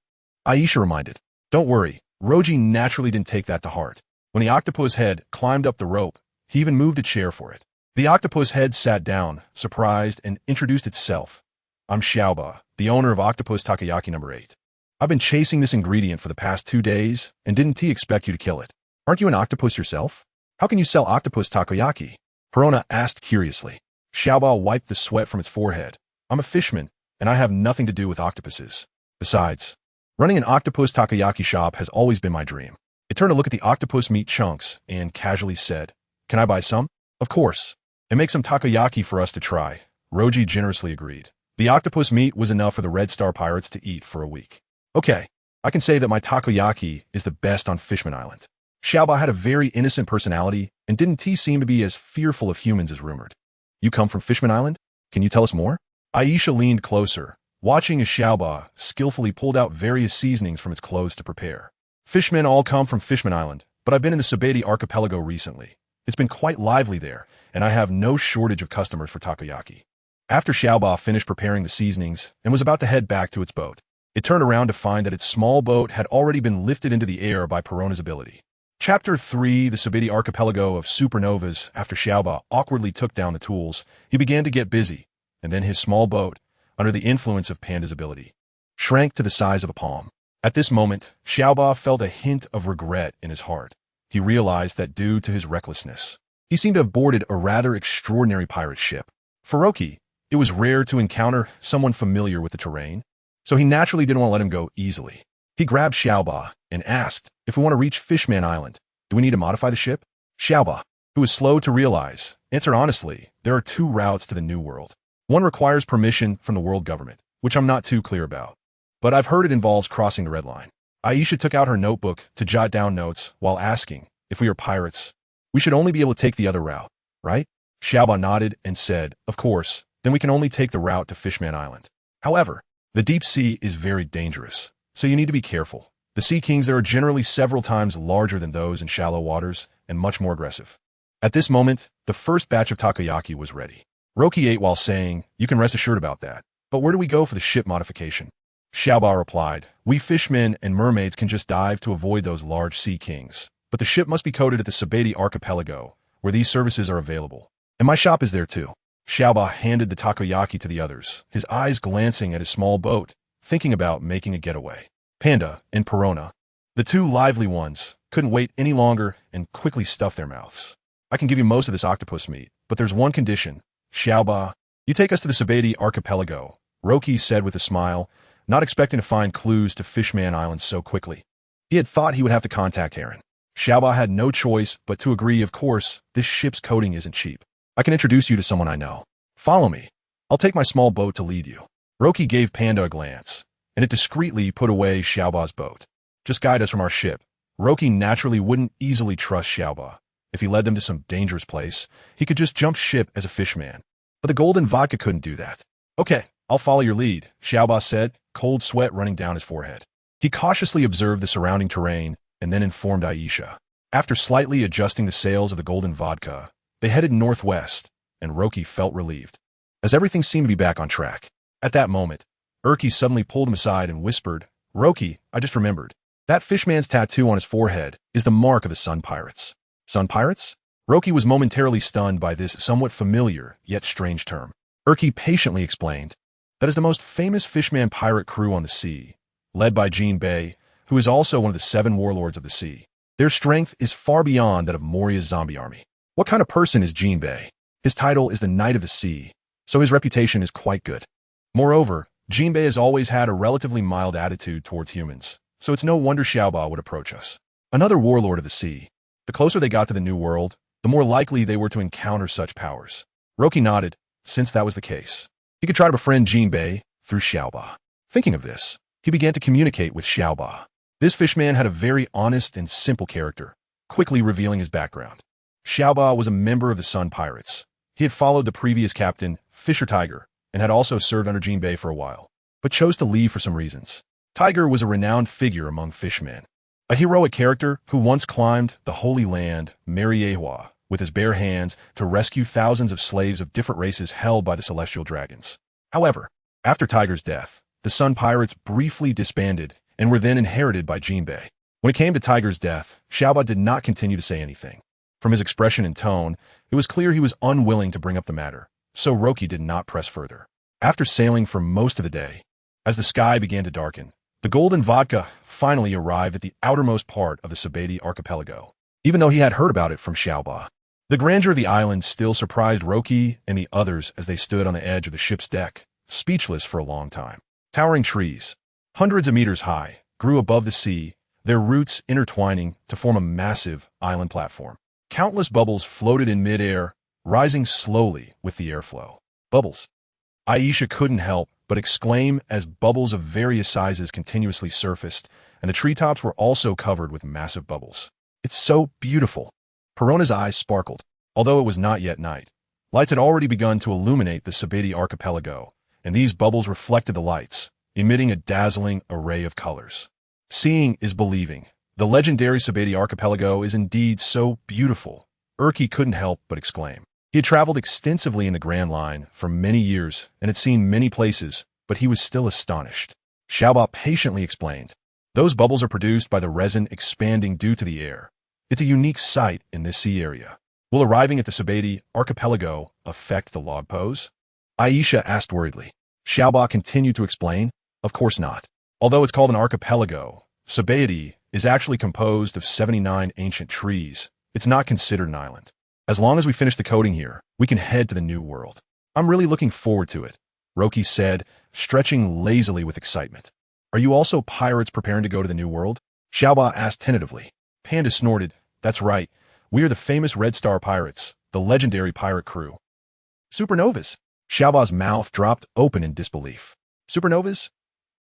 Aisha reminded. Don't worry. Roji naturally didn't take that to heart. When the octopus head climbed up the rope, he even moved a chair for it. The octopus head sat down, surprised, and introduced itself. I'm Xiaoba, the owner of Octopus Takoyaki No. 8. I've been chasing this ingredient for the past 2 days, and didn't expect you to kill it. Aren't you an octopus yourself? How can you sell octopus takoyaki? Perona asked curiously. Xiaoba wiped the sweat from its forehead. I'm a fisherman, and I have nothing to do with octopuses. Besides, running an octopus takoyaki shop has always been my dream. It turned to look at the octopus meat chunks and casually said, Can I buy some? Of course. And make some takoyaki for us to try. Roji generously agreed. The octopus meat was enough for the Red Star pirates to eat for a week. Okay, I can say that my takoyaki is the best on Fishman Island. Xiaoba had a very innocent personality and didn't seem to be as fearful of humans as rumored. You come from Fishman Island? Can you tell us more? Aisha leaned closer, watching as Xiaoba skillfully pulled out various seasonings from its clothes to prepare. Fishmen all come from Fishman Island, but I've been in the Sabeti archipelago recently. It's been quite lively there, and I have no shortage of customers for takoyaki. After Xiaoba finished preparing the seasonings and was about to head back to its boat, it turned around to find that its small boat had already been lifted into the air by Perona's ability. Chapter 3, the Sabidi Archipelago of Supernovas. After Xiaoba awkwardly took down the tools, he began to get busy, and then his small boat, under the influence of Panda's ability, shrank to the size of a palm. At this moment, Xiaoba felt a hint of regret in his heart. He realized that due to his recklessness, he seemed to have boarded a rather extraordinary pirate ship. For Roki, it was rare to encounter someone familiar with the terrain, so he naturally didn't want to let him go easily. He grabbed Xiaoba and asked, if we want to reach Fishman Island, do we need to modify the ship? Xiaoba, who was slow to realize, answered honestly, there are 2 routes to the New World. One requires permission from the world government, which I'm not too clear about, but I've heard it involves crossing the red line. Aisha took out her notebook to jot down notes while asking, if we are pirates, we should only be able to take the other route, right? Xiaoba nodded and said, of course, then we can only take the route to Fishman Island. However, the deep sea is very dangerous, so you need to be careful. The sea kings there are generally several times larger than those in shallow waters and much more aggressive. At this moment, the first batch of takoyaki was ready. Roki ate while saying, you can rest assured about that. But where do we go for the ship modification? Xiaoba replied, we fishmen and mermaids can just dive to avoid those large sea kings, but the ship must be coded at the Sabedi Archipelago, where these services are available. And my shop is there too. Xiaoba handed the takoyaki to the others, his eyes glancing at his small boat, thinking about making a getaway. Panda and Perona, the 2 lively ones, couldn't wait any longer and quickly stuffed their mouths. I can give you most of this octopus meat, but there's one condition. Xiaoba, you take us to the Sabedi Archipelago, Roki said with a smile, not expecting to find clues to Fishman Island so quickly. He had thought he would have to contact Heron. Xiaoba had no choice but to agree. Of course, this ship's coding isn't cheap. I can introduce you to someone I know. Follow me. I'll take my small boat to lead you. Roki gave Panda a glance, and it discreetly put away Xiaoba's boat. Just guide us from our ship. Roki naturally wouldn't easily trust Xiaoba. If he led them to some dangerous place, he could just jump ship as a fishman. But the golden vodka couldn't do that. Okay, I'll follow your lead, Xiaoba said, cold sweat running down his forehead. He cautiously observed the surrounding terrain and then informed Aisha. After slightly adjusting the sails of the golden vodka, they headed northwest, and Roki felt relieved, as everything seemed to be back on track. At that moment, Urki suddenly pulled him aside and whispered, Roki, I just remembered. That fishman's tattoo on his forehead is the mark of the Sun Pirates. Sun Pirates? Roki was momentarily stunned by this somewhat familiar, yet strange term. Urki patiently explained, that is the most famous fishman pirate crew on the sea, led by Jinbei, who is also one of the 7 warlords of the sea. Their strength is far beyond that of Moria's zombie army. What kind of person is Jinbei? His title is the Knight of the Sea, so his reputation is quite good. Moreover, Jinbei has always had a relatively mild attitude towards humans, so it's no wonder Xiaoba would approach us. Another warlord of the sea. The closer they got to the New World, the more likely they were to encounter such powers. Roki nodded, since that was the case. He could try to befriend Jinbei through Xiaoba. Thinking of this, he began to communicate with Xiaoba. This fishman had a very honest and simple character, quickly revealing his background. Xiaoba was a member of the Sun Pirates. He had followed the previous captain, Fisher Tiger, and had also served under Jinbei for a while, but chose to leave for some reasons. Tiger was a renowned figure among fishmen, a heroic character who once climbed the Holy Land, Mariehua, with his bare hands to rescue thousands of slaves of different races held by the celestial dragons. However, after Tiger's death, the Sun Pirates briefly disbanded and were then inherited by Jinbei. When it came to Tiger's death, Xiaoba did not continue to say anything. From his expression and tone, it was clear he was unwilling to bring up the matter, so Roki did not press further. After sailing for most of the day, as the sky began to darken, the golden vodka finally arrived at the outermost part of the Sabedi Archipelago. Even though he had heard about it from Xiaoba, the grandeur of the island still surprised Roki and the others as they stood on the edge of the ship's deck, speechless for a long time. Towering trees, hundreds of meters high, grew above the sea, their roots intertwining to form a massive island platform. Countless bubbles floated in midair, rising slowly with the airflow. Bubbles. Aisha couldn't help but exclaim as bubbles of various sizes continuously surfaced, and the treetops were also covered with massive bubbles. It's so beautiful. Perona's eyes sparkled. Although it was not yet night, lights had already begun to illuminate the Sabedi Archipelago, and these bubbles reflected the lights, emitting a dazzling array of colors. Seeing is believing. The legendary Sabedi Archipelago is indeed so beautiful. Erky couldn't help but exclaim. He had traveled extensively in the Grand Line for many years and had seen many places, but he was still astonished. Xiaoba patiently explained. Those bubbles are produced by the resin expanding due to the air. It's a unique sight in this sea area. Will arriving at the Sabeti archipelago affect the log pose? Aisha asked worriedly. Xiaoba continued to explain. Of course not. Although it's called an archipelago, Sabeti is actually composed of 79 ancient trees. It's not considered an island. As long as we finish the coding here, we can head to the new world. I'm really looking forward to it, Roki said, stretching lazily with excitement. Are you also pirates preparing to go to the new world? Xiaoba asked tentatively. Panda snorted. That's right. We are the famous Red Star Pirates, the legendary pirate crew. Supernovas. Xiaoba's mouth dropped open in disbelief. Supernovas?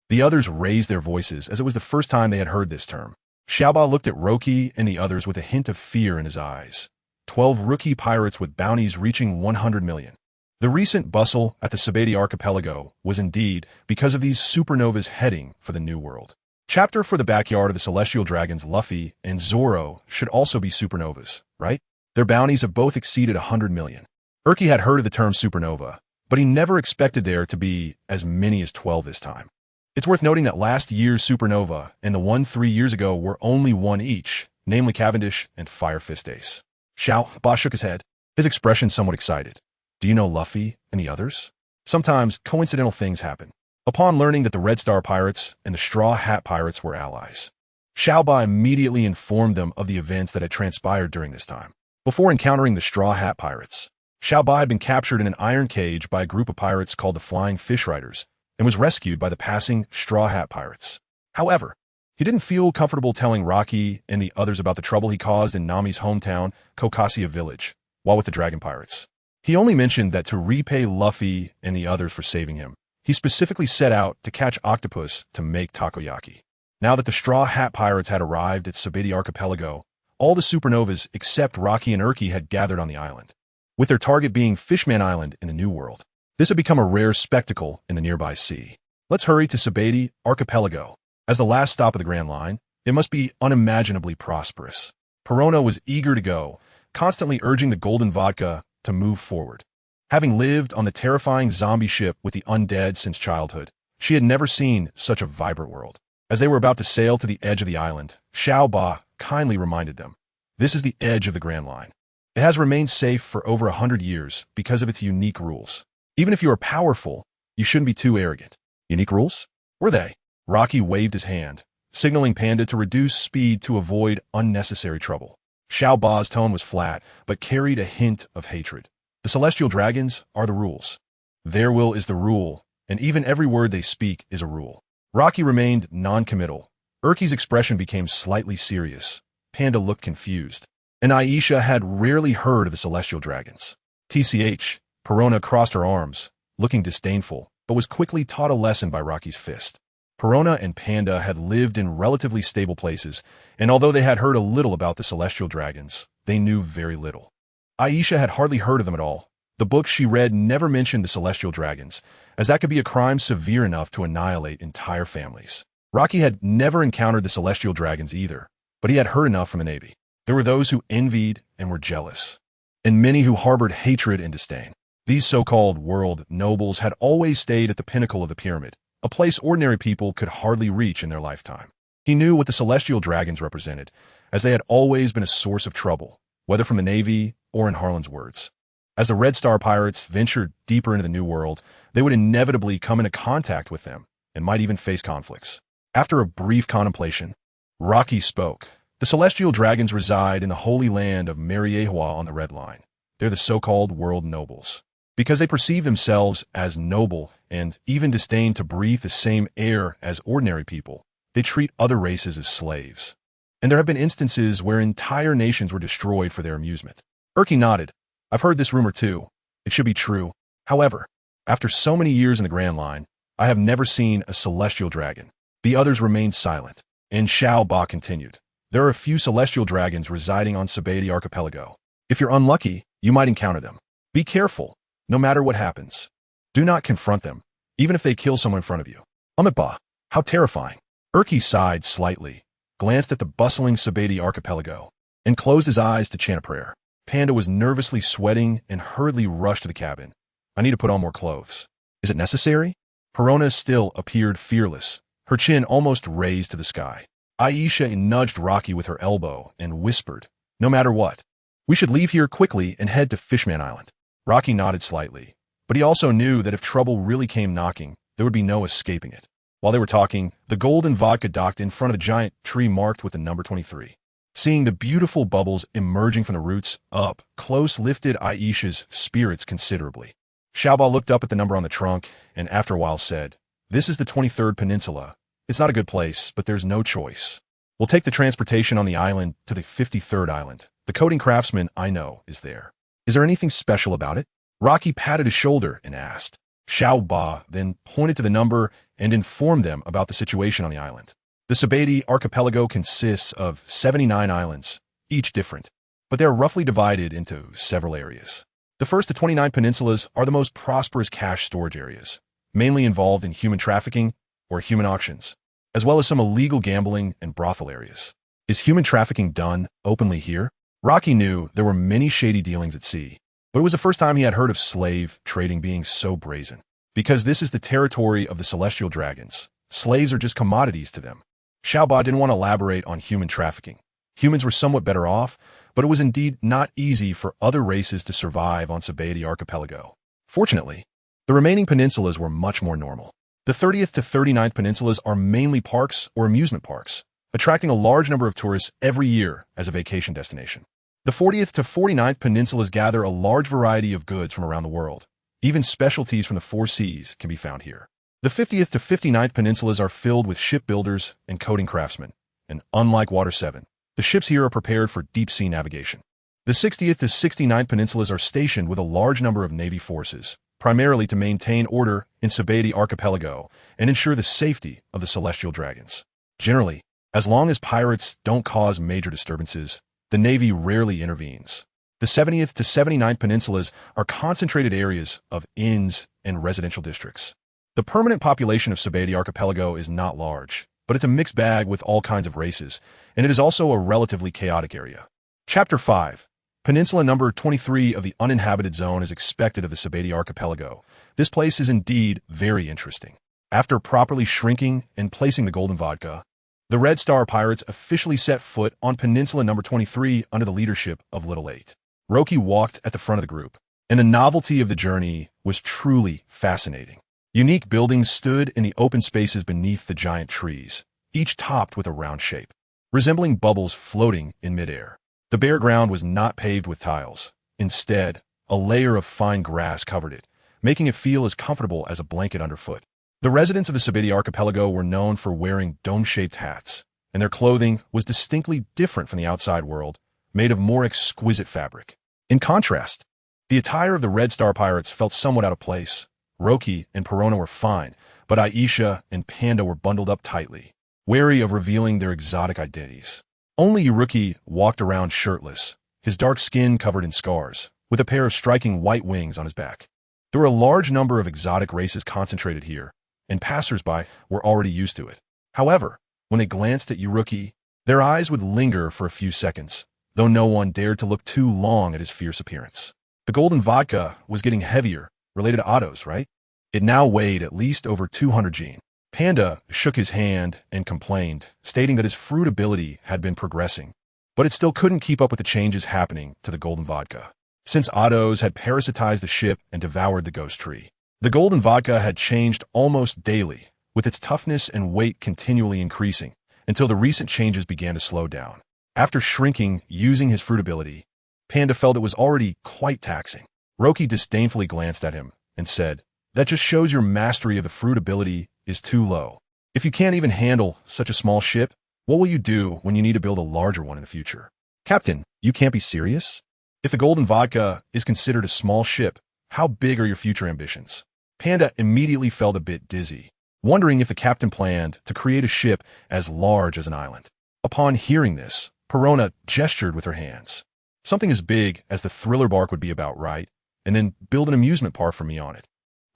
The others raised their voices as it was the first time they had heard this term. Xiaoba looked at Roki and the others with a hint of fear in his eyes. 12 rookie pirates with bounties reaching 100 million. The recent bustle at the Sabeti archipelago was indeed because of these supernovas heading for the new world. Chapter for the backyard of the celestial dragons Luffy and Zoro should also be supernovas, right? Their bounties have both exceeded 100 million. Erky had heard of the term supernova, but he never expected there to be as many as 12 this time. It's worth noting that last year's supernova and the one 3 years ago were only one each, namely Cavendish and Fire Fist Ace. Xiaoba shook his head, his expression somewhat excited. Do you know Luffy and the others? Sometimes coincidental things happen. Upon learning that the Red Star Pirates and the Straw Hat Pirates were allies, Xiaoba immediately informed them of the events that had transpired during this time. Before encountering the Straw Hat Pirates, Xiaoba had been captured in an iron cage by a group of pirates called the Flying Fish Riders and was rescued by the passing Straw Hat Pirates. However, he didn't feel comfortable telling Rocky and the others about the trouble he caused in Nami's hometown, Kokasia Village, while with the Dragon Pirates. He only mentioned that to repay Luffy and the others for saving him, he specifically set out to catch octopus to make takoyaki. Now that the Straw Hat Pirates had arrived at Sabeti Archipelago, all the supernovas except Rocky and Erky had gathered on the island, with their target being Fishman Island in the New World. This had become a rare spectacle in the nearby sea. Let's hurry to Sabeti Archipelago. As the last stop of the Grand Line, it must be unimaginably prosperous. Perona was eager to go, constantly urging the Golden Vodka to move forward. Having lived on the terrifying zombie ship with the undead since childhood, she had never seen such a vibrant world. As they were about to sail to the edge of the island, Xiaoba kindly reminded them, this is the edge of the Grand Line. It has remained safe for over 100 years because of its unique rules. Even if you are powerful, you shouldn't be too arrogant. Unique rules? Were they? Rocky waved his hand, signaling Panda to reduce speed to avoid unnecessary trouble. Xiaoba's tone was flat, but carried a hint of hatred. The celestial dragons are the rules. Their will is the rule, and even every word they speak is a rule. Rocky remained non-committal. Erky's expression became slightly serious. Panda looked confused. And Aisha had rarely heard of the celestial dragons. TCH, Perona crossed her arms, looking disdainful, but was quickly taught a lesson by Rocky's fist. Perona and Panda had lived in relatively stable places, and although they had heard a little about the celestial dragons, they knew very little. Aisha had hardly heard of them at all. The books she read never mentioned the celestial dragons, as that could be a crime severe enough to annihilate entire families. Rocky had never encountered the celestial dragons either, but he had heard enough from the Navy. There were those who envied and were jealous, and many who harbored hatred and disdain. These so-called world nobles had always stayed at the pinnacle of the pyramid, a place ordinary people could hardly reach in their lifetime. He knew what the celestial dragons represented, as they had always been a source of trouble, whether from the Navy or in Harlan's words. As the Red Star Pirates ventured deeper into the New World, they would inevitably come into contact with them and might even face conflicts. After a brief contemplation, Rocky spoke. The celestial dragons reside in the holy land of Mariehua on the Red Line. They're the so-called world nobles. Because they perceive themselves as noble and even disdain to breathe the same air as ordinary people, they treat other races as slaves. And there have been instances where entire nations were destroyed for their amusement. Erky nodded. I've heard this rumor too. It should be true. However, after so many years in the Grand Line, I have never seen a celestial dragon. The others remained silent, and Xiaoba continued. There are a few celestial dragons residing on Sabeti Archipelago. If you're unlucky, you might encounter them. Be careful, no matter what happens. Do not confront them, even if they kill someone in front of you. Ba, how terrifying. Erky sighed slightly, glanced at the bustling Sabeti Archipelago, and closed his eyes to chant a prayer. Panda was nervously sweating and hurriedly rushed to the cabin. I need to put on more clothes. Is it necessary? Perona still appeared fearless, her chin almost raised to the sky. Aisha nudged Rocky with her elbow and whispered, no matter what. We should leave here quickly and head to Fishman Island. Rocky nodded slightly, but he also knew that if trouble really came knocking, there would be no escaping it. While they were talking, the golden vodka docked in front of a giant tree marked with the number 23. Seeing the beautiful bubbles emerging from the roots up close lifted Aisha's spirits considerably. Xiaoba looked up at the number on the trunk and after a while said, "This is the 23rd Peninsula. It's not a good place, but there's no choice. We'll take the transportation on the island to the 53rd island. The coding craftsman I know is there. Is there anything special about it?" Rocky patted his shoulder and asked. Xiaoba then pointed to the number and informed them about the situation on the island. The Sabeti archipelago consists of 79 islands, each different, but they are roughly divided into several areas. The first to 29 peninsulas are the most prosperous cash storage areas, mainly involved in human trafficking or human auctions, as well as some illegal gambling and brothel areas. Is human trafficking done openly here? Rocky knew there were many shady dealings at sea, but it was the first time he had heard of slave trading being so brazen. Because this is the territory of the celestial dragons, slaves are just commodities to them. Xiaoba didn't want to elaborate on human trafficking. Humans were somewhat better off, but it was indeed not easy for other races to survive on Sabeti archipelago. Fortunately, the remaining peninsulas were much more normal. The 30th to 39th peninsulas are mainly parks or amusement parks, attracting a large number of tourists every year as a vacation destination. The 40th to 49th peninsulas gather a large variety of goods from around the world. Even specialties from the four seas can be found here. The 50th to 59th peninsulas are filled with shipbuilders and coding craftsmen, and unlike Water 7, the ships here are prepared for deep-sea navigation. The 60th to 69th peninsulas are stationed with a large number of navy forces, primarily to maintain order in Sabeti archipelago and ensure the safety of the celestial dragons. Generally, as long as pirates don't cause major disturbances, the navy rarely intervenes. The 70th to 79th peninsulas are concentrated areas of inns and residential districts. The permanent population of Sabeti archipelago is not large, but it's a mixed bag with all kinds of races, and it is also a relatively chaotic area. Chapter 5. Peninsula number 23 of the uninhabited zone is expected of the Sabeti archipelago. This place is indeed very interesting. After properly shrinking and placing the golden vodka, the Red Star Pirates officially set foot on Peninsula number 23 under the leadership of Little 8. Roki walked at the front of the group, and the novelty of the journey was truly fascinating. Unique buildings stood in the open spaces beneath the giant trees, each topped with a round shape, resembling bubbles floating in midair. The bare ground was not paved with tiles. Instead, a layer of fine grass covered it, making it feel as comfortable as a blanket underfoot. The residents of the Sabeti archipelago were known for wearing dome-shaped hats, and their clothing was distinctly different from the outside world, made of more exquisite fabric. In contrast, the attire of the Red Star Pirates felt somewhat out of place. Roki and Perona were fine, but Aisha and Panda were bundled up tightly, wary of revealing their exotic identities. Only Yuruki walked around shirtless, his dark skin covered in scars, with a pair of striking white wings on his back. There were a large number of exotic races concentrated here, and passers-by were already used to it. However, when they glanced at Yuruki, their eyes would linger for a few seconds, though no one dared to look too long at his fierce appearance. The golden vodka was getting heavier, related to Otto's, right? It now weighed at least over 200 gene. Panda shook his hand and complained, stating that his fruit ability had been progressing, but it still couldn't keep up with the changes happening to the golden vodka, since Otto's had parasitized the ship and devoured the ghost tree. The golden vodka had changed almost daily, with its toughness and weight continually increasing, until the recent changes began to slow down. After shrinking using his fruit ability, Panda felt it was already quite taxing. Roki disdainfully glanced at him and said, "That just shows your mastery of the fruit ability is too low. If you can't even handle such a small ship, what will you do when you need to build a larger one in the future?" "Captain, you can't be serious? If the golden vodka is considered a small ship, how big are your future ambitions?" Panda immediately felt a bit dizzy, wondering if the captain planned to create a ship as large as an island. Upon hearing this, Perona gestured with her hands. "Something as big as the Thriller Bark would be about right, and then build an amusement park for me on it."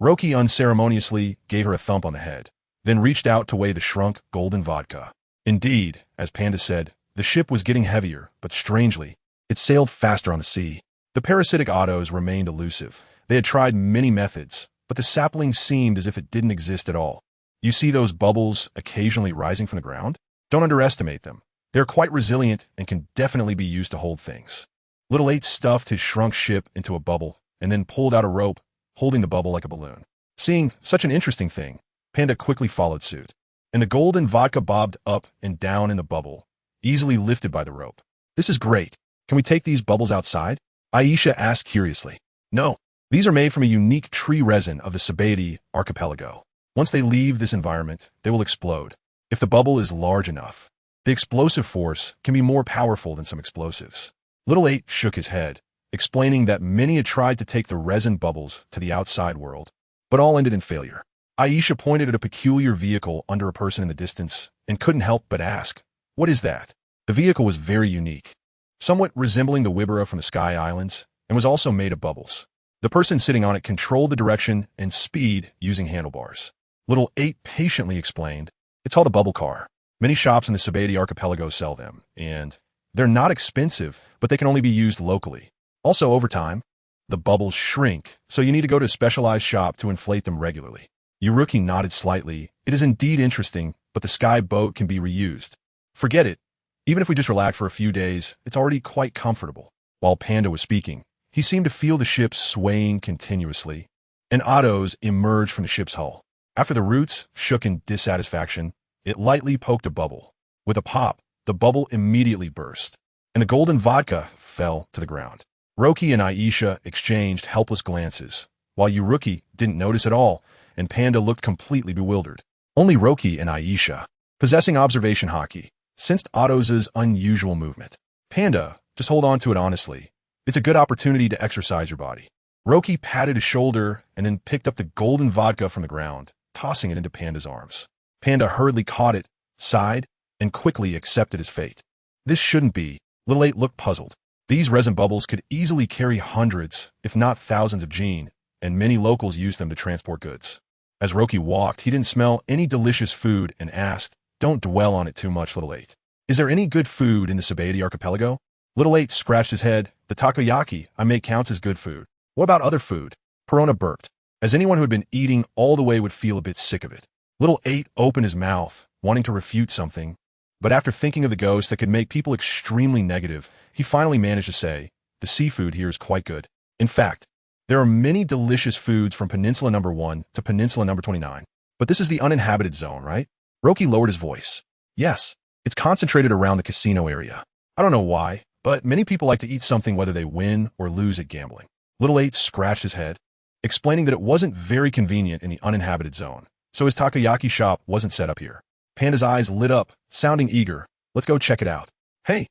Roki unceremoniously gave her a thump on the head, then reached out to weigh the shrunk golden vodka. Indeed, as Panda said, the ship was getting heavier, but strangely, It sailed faster on the sea. The parasitic autos remained elusive. They had tried many methods, but the sapling seemed as if it didn't exist at all. You see those bubbles occasionally rising from the ground? Don't underestimate them. They're quite resilient and can definitely be used to hold things. Little 8 stuffed his shrunk ship into a bubble and then pulled out a rope, holding the bubble like a balloon. Seeing such an interesting thing, Panda quickly followed suit, and the golden vodka bobbed up and down in the bubble, easily lifted by the rope. This is great. Can we take these bubbles outside? Aisha asked curiously. No, these are made from a unique tree resin of the Sabati archipelago. Once they leave this environment, they will explode. If the bubble is large enough, the explosive force can be more powerful than some explosives. Little 8 shook his head, explaining that many had tried to take the resin bubbles to the outside world, but all ended in failure. Aisha pointed at a peculiar vehicle under a person in the distance and couldn't help but ask, "What is that?" The vehicle was very unique, somewhat resembling the Wibera from the Sky Islands, and was also made of bubbles. The person sitting on it controlled the direction and speed using handlebars. Little 8 patiently explained, "It's called a bubble car. Many shops in the Sabati archipelago sell them, and they're not expensive, but they can only be used locally. Also, over time, the bubbles shrink, so you need to go to a specialized shop to inflate them regularly." Yuruki nodded slightly. "It is indeed interesting, but the sky boat can be reused. Forget it. Even if we just relax for a few days, it's already quite comfortable." While Panda was speaking, he seemed to feel the ship swaying continuously, and autos emerged from the ship's hull. After the roots shook in dissatisfaction, it lightly poked a bubble. With a pop, the bubble immediately burst, and the golden vodka fell to the ground. Roki and Aisha exchanged helpless glances, while Yuruki didn't notice at all, and Panda looked completely bewildered. Only Roki and Aisha, possessing observation haki, sensed Otto's unusual movement. "Panda, just hold on to it honestly. It's a good opportunity to exercise your body." Roki patted his shoulder and then picked up the golden vodka from the ground, tossing it into Panda's arms. Panda hurriedly caught it, sighed, and quickly accepted his fate. This shouldn't be. Little 8 looked puzzled. These resin bubbles could easily carry hundreds, if not thousands of gene, and many locals use them to transport goods. As Roki walked, he didn't smell any delicious food and asked, "Don't dwell on it too much, Little 8. Is there any good food in the Sabati archipelago?" Little 8 scratched his head. "The takoyaki I make counts as good food. What about other food?" Perona burped, as anyone who had been eating all the way would feel a bit sick of it. Little 8 opened his mouth, wanting to refute something, but after thinking of the ghost that could make people extremely negative, he finally managed to say, "The seafood here is quite good. In fact, there are many delicious foods from Peninsula number 1 to Peninsula number 29. But this is the uninhabited zone, right?" Roki lowered his voice. "Yes, it's concentrated around the casino area. I don't know why, but many people like to eat something whether they win or lose at gambling." Little 8 scratched his head, explaining that it wasn't very convenient in the uninhabited zone, so his takoyaki shop wasn't set up here. Panda's eyes lit up, sounding eager. "Let's go check it out." Hey,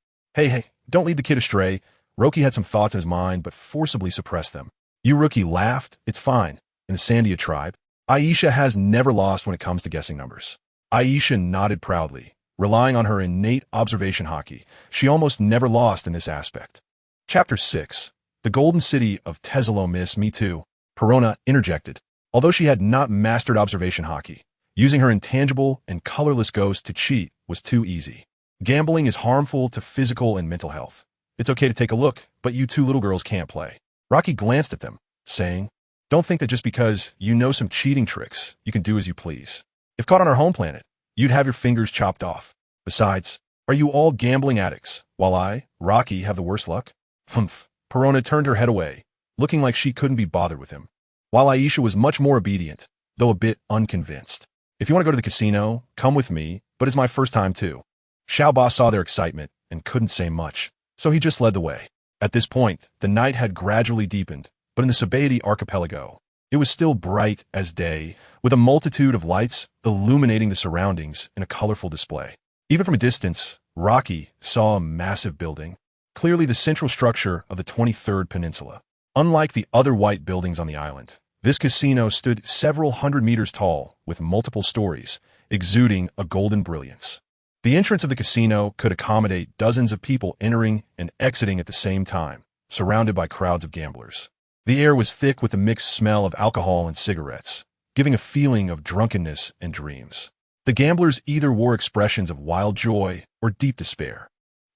don't lead the kid astray." Roki had some thoughts in his mind, but forcibly suppressed them. Yuruki laughed. "It's fine. In the Sandia tribe, Aisha has never lost when it comes to guessing numbers." Aisha nodded proudly. Relying on her innate observation haki, she almost never lost in this aspect. Chapter 6. The Golden City of Tesalo. "Miss, me too," Perona interjected. Although she had not mastered observation haki, using her intangible and colorless ghost to cheat was too easy. Gambling is harmful to physical and mental health. It's okay to take a look, but you two little girls can't play. Rocky glanced at them, saying, "Don't think that just because you know some cheating tricks, you can do as you please. If caught on our home planet, you'd have your fingers chopped off. Besides, are you all gambling addicts, while I, Rocky, have the worst luck?" Humph. Perona turned her head away, looking like she couldn't be bothered with him, while Aisha was much more obedient, though a bit unconvinced. "If you want to go to the casino, come with me, but it's my first time too." Xiaoba saw their excitement and couldn't say much, so he just led the way. At this point, the night had gradually deepened, but in the Sabati archipelago, it was still bright as day, with a multitude of lights illuminating the surroundings in a colorful display. Even from a distance, Rocky saw a massive building, clearly the central structure of the 23rd Peninsula. Unlike the other white buildings on the island, this casino stood several hundred meters tall, with multiple stories, exuding a golden brilliance. The entrance of the casino could accommodate dozens of people entering and exiting at the same time, surrounded by crowds of gamblers. The air was thick with the mixed smell of alcohol and cigarettes, giving a feeling of drunkenness and dreams. The gamblers either wore expressions of wild joy or deep despair.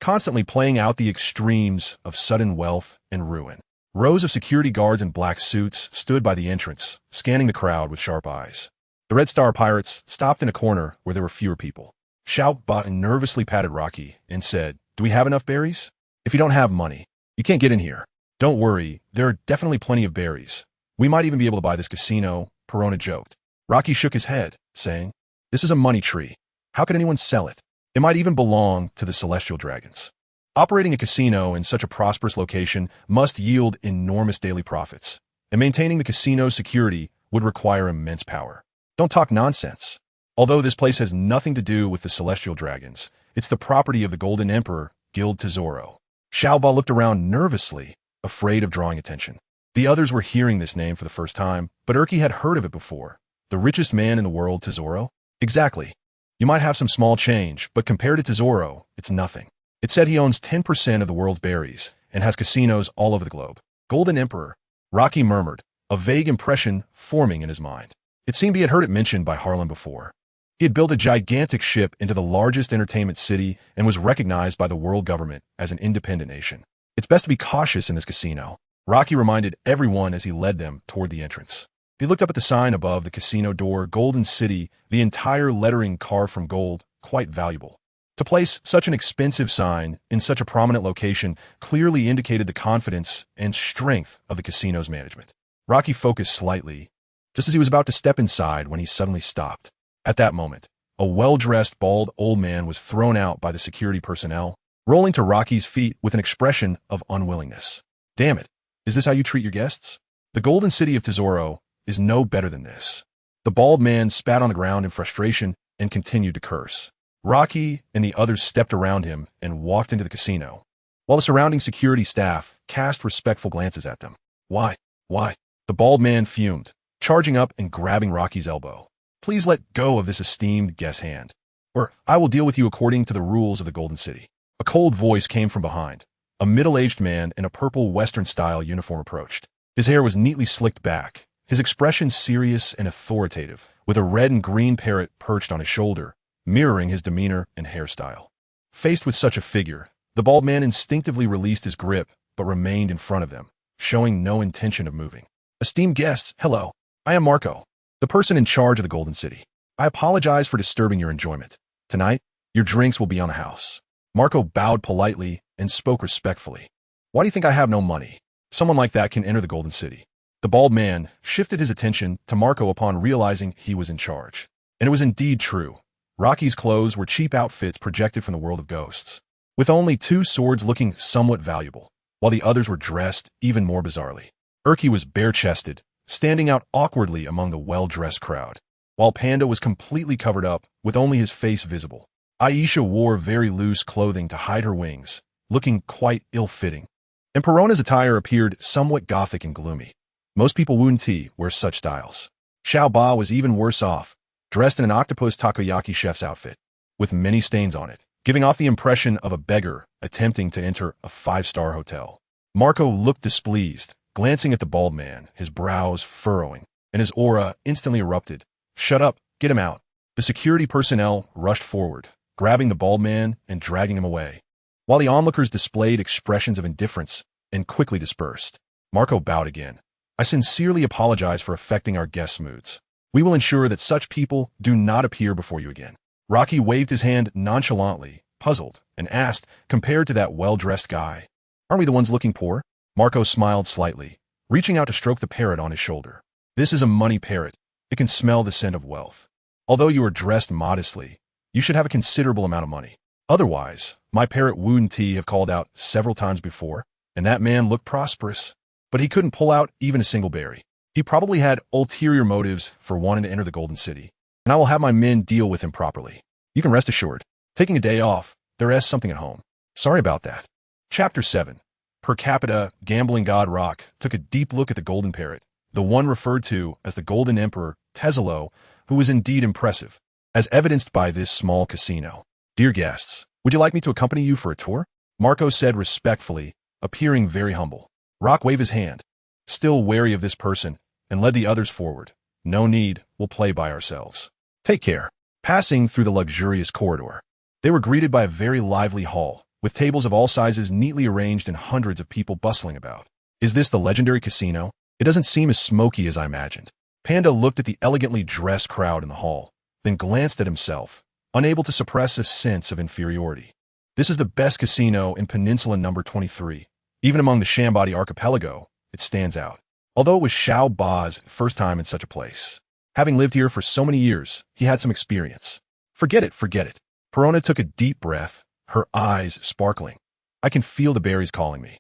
constantly playing out the extremes of sudden wealth and ruin. Rows of security guards in black suits stood by the entrance, scanning the crowd with sharp eyes. The Red Star pirates stopped in a corner where there were fewer people. Xiao nervously patted Rocky and said, "Do we have enough berries? If you don't have money, you can't get in here." "Don't worry, there are definitely plenty of berries. We might even be able to buy this casino," Perona joked. Rocky shook his head, saying, "This is a money tree. How could anyone sell it? It might even belong to the celestial dragons." Operating a casino in such a prosperous location must yield enormous daily profits, and maintaining the casino's security would require immense power. Don't talk nonsense. Although this place has nothing to do with the celestial dragons, it's the property of the Golden Emperor, Guild Tesoro. Xiaoba looked around nervously, afraid of drawing attention. The others were hearing this name for the first time, but Erky had heard of it before. The richest man in the world, Tesoro? Exactly. You might have some small change, but compared to Tesoro, it's nothing. It said he owns 10% of the world's berries and has casinos all over the globe. Golden Emperor, Rocky murmured, a vague impression forming in his mind. It seemed he had heard it mentioned by Harlan before. He had built a gigantic ship into the largest entertainment city and was recognized by the world government as an independent nation. It's best to be cautious in this casino, Rocky reminded everyone as he led them toward the entrance. He looked up at the sign above the casino door, Golden City, the entire lettering carved from gold, quite valuable. To place such an expensive sign in such a prominent location clearly indicated the confidence and strength of the casino's management. Rocky focused slightly, just as he was about to step inside when he suddenly stopped. At that moment, a well-dressed, bald old man was thrown out by the security personnel, rolling to Rocky's feet with an expression of unwillingness. "Damn it, is this how you treat your guests? The Golden City of Tesoro is no better than this." The bald man spat on the ground in frustration and continued to curse. Rocky and the others stepped around him and walked into the casino, while the surrounding security staff cast respectful glances at them. Why? The bald man fumed, charging up and grabbing Rocky's elbow. "Please let go of this esteemed guest's hand, or I will deal with you according to the rules of the Golden City." A cold voice came from behind. A middle-aged man in a purple Western-style uniform approached. His hair was neatly slicked back, his expression serious and authoritative, with a red and green parrot perched on his shoulder, mirroring his demeanor and hairstyle. Faced with such a figure, the bald man instinctively released his grip but remained in front of them, showing no intention of moving. "Esteemed guests, hello. I am Marco, the person in charge of the Golden City. I apologize for disturbing your enjoyment. Tonight, your drinks will be on the house." Marco bowed politely and spoke respectfully. "Why do you think I have no money? Someone like that can enter the Golden City." The bald man shifted his attention to Marco upon realizing he was in charge. And it was indeed true. Rocky's clothes were cheap outfits projected from the world of ghosts, with only 2 swords looking somewhat valuable, while the others were dressed even more bizarrely. Erky was bare-chested, standing out awkwardly among the well-dressed crowd, while Panda was completely covered up with only his face visible. Aisha wore very loose clothing to hide her wings, looking quite ill-fitting. And Perona's attire appeared somewhat gothic and gloomy. Most people wouldn't wear such styles. Xiao Ba was even worse off, dressed in an octopus takoyaki chef's outfit, with many stains on it, giving off the impression of a beggar attempting to enter a 5-star hotel. Marco looked displeased, glancing at the bald man, his brows furrowing, and his aura instantly erupted. "Shut up, get him out." The security personnel rushed forward, grabbing the bald man and dragging him away, while the onlookers displayed expressions of indifference and quickly dispersed. Marco bowed again. "I sincerely apologize for affecting our guests' moods. We will ensure that such people do not appear before you again." Rocky waved his hand nonchalantly, puzzled, and asked, "Compared to that well-dressed guy, aren't we the ones looking poor?" Marco smiled slightly, reaching out to stroke the parrot on his shoulder. "This is a money parrot. It can smell the scent of wealth. Although you are dressed modestly, you should have a considerable amount of money. Otherwise, my parrot wouldn't have called out several times before, and that man looked prosperous, but he couldn't pull out even a single berry. He probably had ulterior motives for wanting to enter the Golden City, and I will have my men deal with him properly. You can rest assured. Taking a day off, there is something at home. Sorry about that." Chapter 7. Per capita, gambling god Rock took a deep look at the golden parrot, the one referred to as the Golden Emperor, Tesolo, who was indeed impressive, as evidenced by this small casino. "Dear guests, would you like me to accompany you for a tour?" Marco said respectfully, appearing very humble. Rock waved his hand, still wary of this person, and led the others forward. "No need, we'll play by ourselves. Take care." Passing through the luxurious corridor, they were greeted by a very lively hall, with tables of all sizes neatly arranged and hundreds of people bustling about. Is this the legendary casino? It doesn't seem as smoky as I imagined. Panda looked at the elegantly dressed crowd in the hall, then glanced at himself, unable to suppress a sense of inferiority. This is the best casino in Peninsula number 23. Even among the Shambody archipelago, it stands out. Although it was Xiao Ba's first time in such a place. Having lived here for so many years, he had some experience. Forget it, forget it. Perona took a deep breath, her eyes sparkling. I can feel the berries calling me.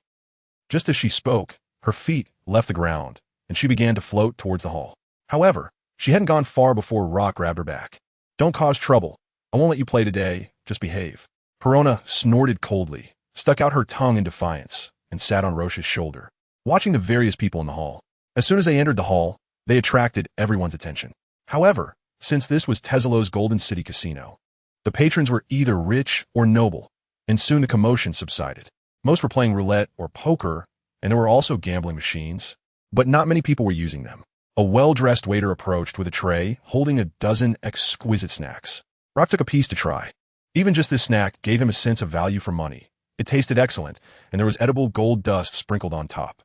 Just as she spoke, her feet left the ground, and she began to float towards the hall. However, she hadn't gone far before Rock grabbed her back. Don't cause trouble. I won't let you play today. Just behave. Perona snorted coldly, stuck out her tongue in defiance, and sat on Roche's shoulder, watching the various people in the hall. As soon as they entered the hall, they attracted everyone's attention. However, since this was Tezelo's Golden City Casino, the patrons were either rich or noble, and soon the commotion subsided. Most were playing roulette or poker, and there were also gambling machines, but not many people were using them. A well-dressed waiter approached with a tray, holding a dozen exquisite snacks. Rock took a piece to try. Even just this snack gave him a sense of value for money. It tasted excellent, and there was edible gold dust sprinkled on top.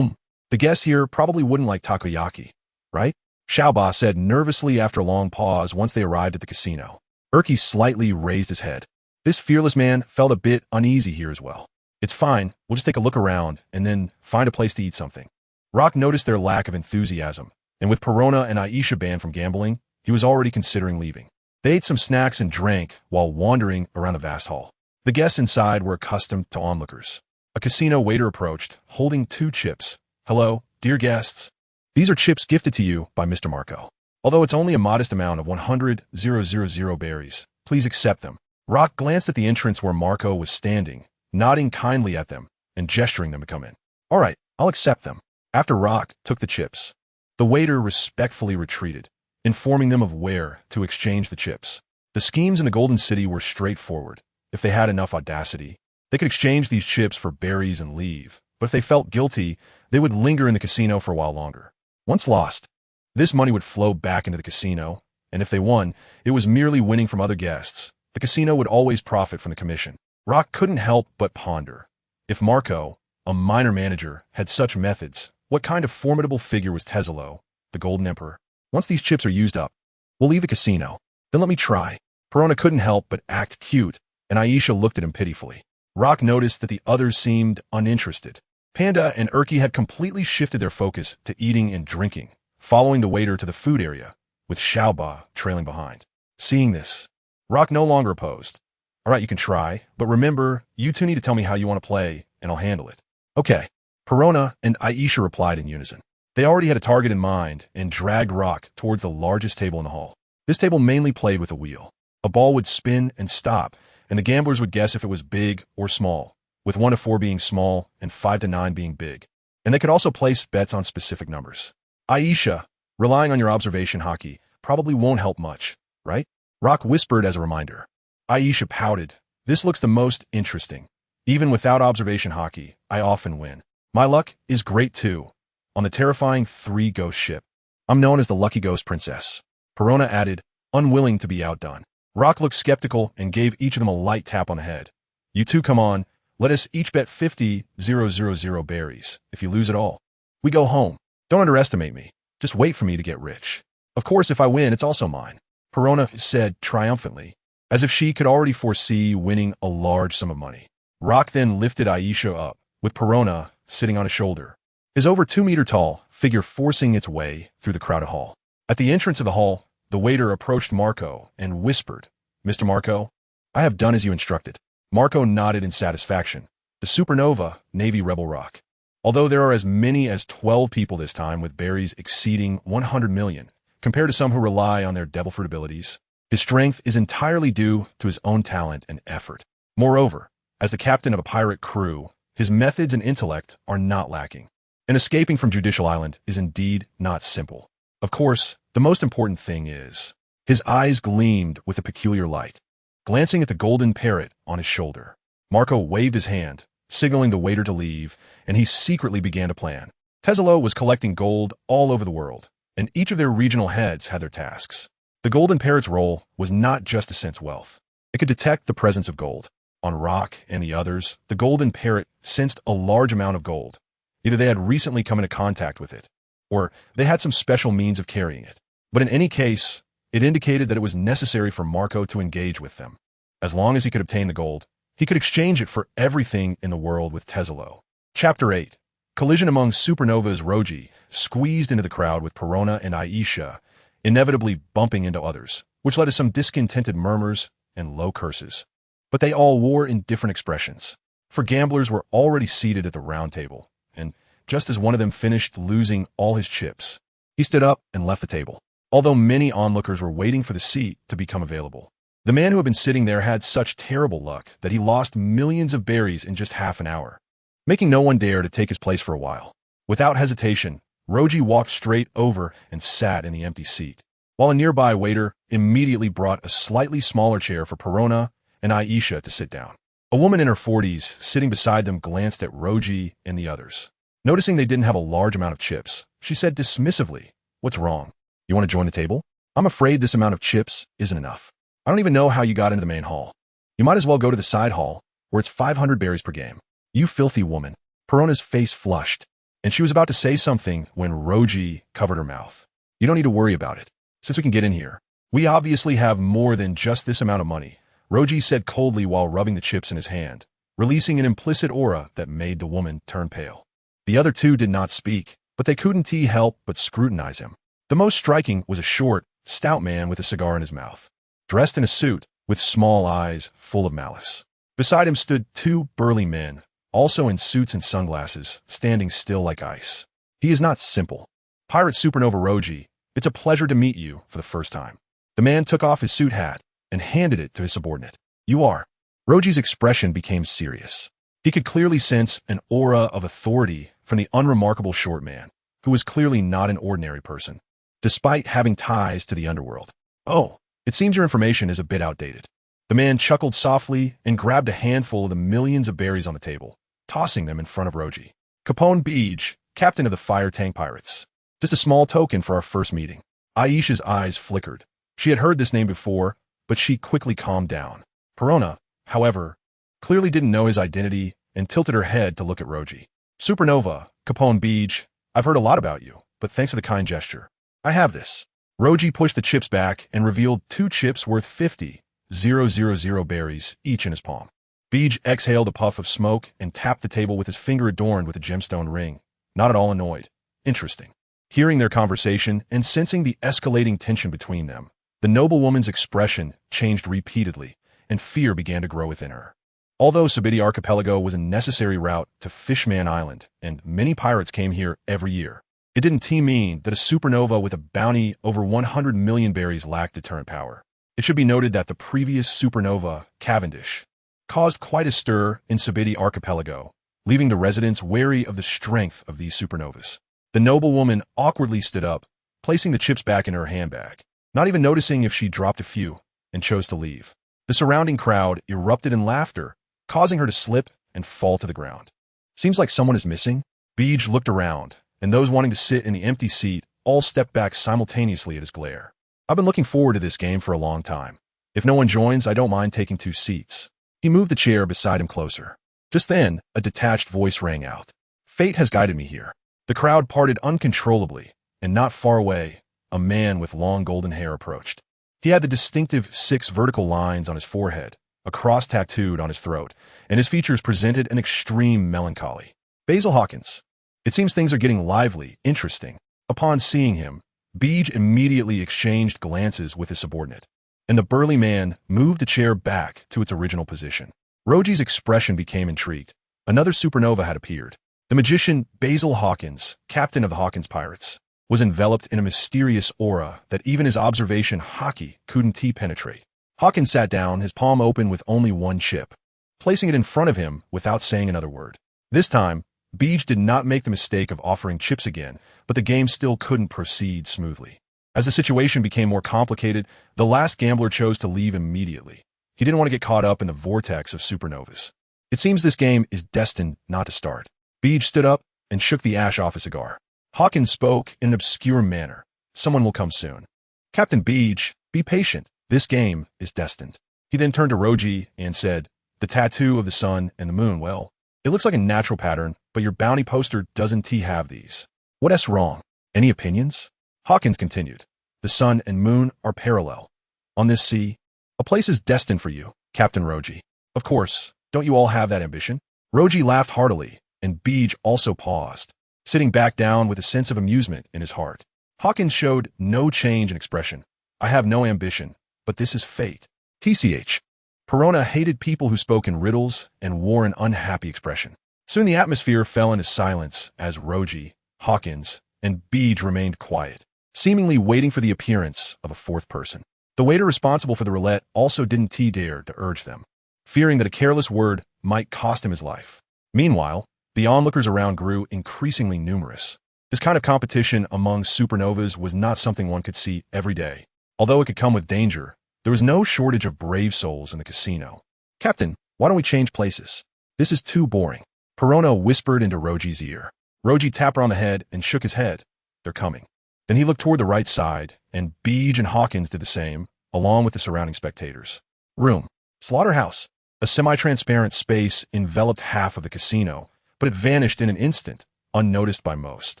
The guests here probably wouldn't like takoyaki, right? Xiaoba said nervously after a long pause once they arrived at the casino. Erky slightly raised his head. This fearless man felt a bit uneasy here as well. It's fine, we'll just take a look around, and then find a place to eat something. Rock noticed their lack of enthusiasm, and with Perona and Aisha banned from gambling, he was already considering leaving. They ate some snacks and drank while wandering around the vast hall. The guests inside were accustomed to onlookers. A casino waiter approached, holding 2 chips. Hello, dear guests. These are chips gifted to you by Mr. Marco. Although it's only a modest amount of 100,000 berries, please accept them. Rock glanced at the entrance where Marco was standing, nodding kindly at them and gesturing them to come in. All right, I'll accept them. After Rock took the chips, the waiter respectfully retreated, informing them of where to exchange the chips. The schemes in the Golden City were straightforward. If they had enough audacity, they could exchange these chips for berries and leave. But if they felt guilty, they would linger in the casino for a while longer. Once lost, this money would flow back into the casino, and if they won, it was merely winning from other guests. The casino would always profit from the commission. Rock couldn't help but ponder. If Marco, a minor manager, had such methods, what kind of formidable figure was Tezelo, the Golden Emperor? Once these chips are used up, we'll leave the casino. Then let me try. Perona couldn't help but act cute, and Aisha looked at him pitifully. Rock noticed that the others seemed uninterested. Panda and Erky had completely shifted their focus to eating and drinking, following the waiter to the food area, with Xiaoba trailing behind. Seeing this, Rock no longer opposed. All right, you can try, but remember, you two need to tell me how you want to play, and I'll handle it. Okay. Perona and Aisha replied in unison. They already had a target in mind and dragged Rock towards the largest table in the hall. This table mainly played with a wheel. A ball would spin and stop, and the gamblers would guess if it was big or small, with 1 to 4 being small and 5 to 9 being big. And they could also place bets on specific numbers. Aisha, relying on your observation hockey probably won't help much, right? Rock whispered as a reminder. Aisha pouted. This looks the most interesting. Even without observation hockey, I often win. My luck is great too. On the terrifying 3 ghost ship. I'm known as the Lucky Ghost Princess. Perona added, unwilling to be outdone. Rock looked skeptical and gave each of them a light tap on the head. You two come on. Let us each bet 50,000 berries. If you lose it all, we go home. Don't underestimate me. Just wait for me to get rich. Of course, if I win, it's also mine. Perona said triumphantly, as if she could already foresee winning a large sum of money. Rock then lifted Aisha up, with Perona sitting on his shoulder, his over 2-meter-tall figure forcing its way through the crowded hall. At the entrance of the hall, the waiter approached Marco and whispered, Mr. Marco, I have done as you instructed. Marco nodded in satisfaction. The Supernova, Navy Rebel Rock. Although there are as many as 12 people this time with berries exceeding 100 million, compared to some who rely on their devil fruit abilities, his strength is entirely due to his own talent and effort. Moreover, as the captain of a pirate crew, his methods and intellect are not lacking. And escaping from Judicial Island is indeed not simple. Of course, the most important thing is, his eyes gleamed with a peculiar light. Glancing at the golden parrot on his shoulder, Marco waved his hand, signaling the waiter to leave, and he secretly began to plan. Tezelo was collecting gold all over the world, and each of their regional heads had their tasks. The golden parrot's role was not just to sense wealth. It could detect the presence of gold. On Rock and the others, the golden parrot sensed a large amount of gold. Either they had recently come into contact with it, or they had some special means of carrying it. But in any case, it indicated that it was necessary for Marco to engage with them. As long as he could obtain the gold, he could exchange it for everything in the world with Tesalo. Chapter 8. Collision among supernovas. Roji squeezed into the crowd with Perona and Aisha, inevitably bumping into others, which led to some discontented murmurs and low curses. But they all wore in different expressions. For gamblers were already seated at the round table, and just as one of them finished losing all his chips, he stood up and left the table, although many onlookers were waiting for the seat to become available. The man who had been sitting there had such terrible luck that he lost millions of berries in just half an hour, making no one dare to take his place for a while. Without hesitation, Roji walked straight over and sat in the empty seat, while a nearby waiter immediately brought a slightly smaller chair for Perona and Aisha to sit down. A woman in her 40s sitting beside them glanced at Roji and the others. Noticing they didn't have a large amount of chips, she said dismissively, "What's wrong? You want to join the table? I'm afraid this amount of chips isn't enough. I don't even know how you got into the main hall. You might as well go to the side hall, where it's 500 berries per game." "You filthy woman." Perona's face flushed, and she was about to say something when Roji covered her mouth. "You don't need to worry about it, since we can get in here. We obviously have more than just this amount of money," Roji said coldly while rubbing the chips in his hand, releasing an implicit aura that made the woman turn pale. The other two did not speak, but they couldn't help but scrutinize him. The most striking was a short, stout man with a cigar in his mouth, dressed in a suit, with small eyes full of malice. Beside him stood two burly men, also in suits and sunglasses, standing still like ice. "He is not simple. Pirate Supernova Roji, it's a pleasure to meet you for the first time." The man took off his suit hat and handed it to his subordinate. "You are." Roji's expression became serious. He could clearly sense an aura of authority from the unremarkable short man, who was clearly not an ordinary person, despite having ties to the underworld. "Oh, it seems your information is a bit outdated." The man chuckled softly and grabbed a handful of the millions of berries on the table, tossing them in front of Roji. "Capone Beej, captain of the Fire Tank Pirates. Just a small token for our first meeting." Aisha's eyes flickered. She had heard this name before, but she quickly calmed down. Perona, however, clearly didn't know his identity and tilted her head to look at Roji. "Supernova, Capone Beej, I've heard a lot about you, but thanks for the kind gesture. I have this." Roji pushed the chips back and revealed 2 chips worth 50,000 berries, each in his palm. Beej exhaled a puff of smoke and tapped the table with his finger adorned with a gemstone ring, not at all annoyed. Interesting. Hearing their conversation and sensing the escalating tension between them, the noblewoman's expression changed repeatedly, and fear began to grow within her. Although Sabidi Archipelago was a necessary route to Fishman Island, and many pirates came here every year, it didn't mean that a supernova with a bounty over 100 million berries lacked deterrent power. It should be noted that the previous supernova, Cavendish, caused quite a stir in Sabidi Archipelago, leaving the residents wary of the strength of these supernovas. The noblewoman awkwardly stood up, placing the chips back in her handbag, not even noticing if she dropped a few, and chose to leave. The surrounding crowd erupted in laughter, causing her to slip and fall to the ground. "Seems like someone is missing." Beej looked around, and those wanting to sit in the empty seat all stepped back simultaneously at his glare. "I've been looking forward to this game for a long time. If no one joins, I don't mind taking 2 seats. He moved the chair beside him closer. Just then, a detached voice rang out. "Fate has guided me here." The crowd parted uncontrollably, and not far away, a man with long golden hair approached. He had the distinctive 6 vertical lines on his forehead, a cross tattooed on his throat, and his features presented an extreme melancholy. Basil Hawkins. It seems things are getting lively, interesting. Upon seeing him, Beej immediately exchanged glances with his subordinate, and the burly man moved the chair back to its original position. Roji's expression became intrigued. Another supernova had appeared. The magician Basil Hawkins, captain of the Hawkins Pirates, was enveloped in a mysterious aura that even his observation hockey couldn't penetrate. Hawkins sat down, his palm open with only 1 chip, placing it in front of him without saying another word. This time, Beej did not make the mistake of offering chips again, but the game still couldn't proceed smoothly. As the situation became more complicated, the last gambler chose to leave immediately. He didn't want to get caught up in the vortex of supernovas. It seems this game is destined not to start. Beej stood up and shook the ash off his cigar. Hawkins spoke in an obscure manner. "Someone will come soon. Captain Beej, be patient. This game is destined." He then turned to Roji and said, The tattoo of the sun and the moon, well, it looks like a natural pattern, but your bounty poster doesn't have these. What's wrong? Any opinions? Hawkins continued. The sun and moon are parallel. On this sea, a place is destined for you, Captain Roji. Of course, don't you all have that ambition? Roji laughed heartily, and Beej also paused, sitting back down with a sense of amusement in his heart. Hawkins showed no change in expression. I have no ambition, but this is fate. TCH. Perona hated people who spoke in riddles and wore an unhappy expression. Soon the atmosphere fell into silence as Roji, Hawkins, and Beej remained quiet, seemingly waiting for the appearance of a fourth person. The waiter responsible for the roulette also didn't dare to urge them, fearing that a careless word might cost him his life. Meanwhile, the onlookers around grew increasingly numerous. This kind of competition among supernovas was not something one could see every day. Although it could come with danger, there was no shortage of brave souls in the casino. Captain, why don't we change places? This is too boring. Perona whispered into Roji's ear. Roji tapped her on the head and shook his head. They're coming. Then he looked toward the right side, and Beej and Hawkins did the same, along with the surrounding spectators. Room. Slaughterhouse. A semi-transparent space enveloped half of the casino, but it vanished in an instant, unnoticed by most.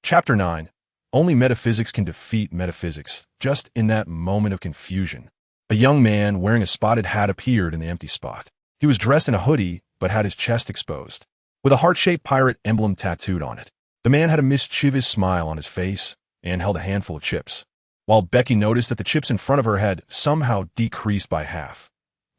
Chapter 9. Only metaphysics can defeat metaphysics. Just in that moment of confusion, a young man wearing a spotted hat appeared in the empty spot. He was dressed in a hoodie, but had his chest exposed, with a heart-shaped pirate emblem tattooed on it. The man had a mischievous smile on his face and held a handful of chips, while Becky noticed that the chips in front of her had somehow decreased by half.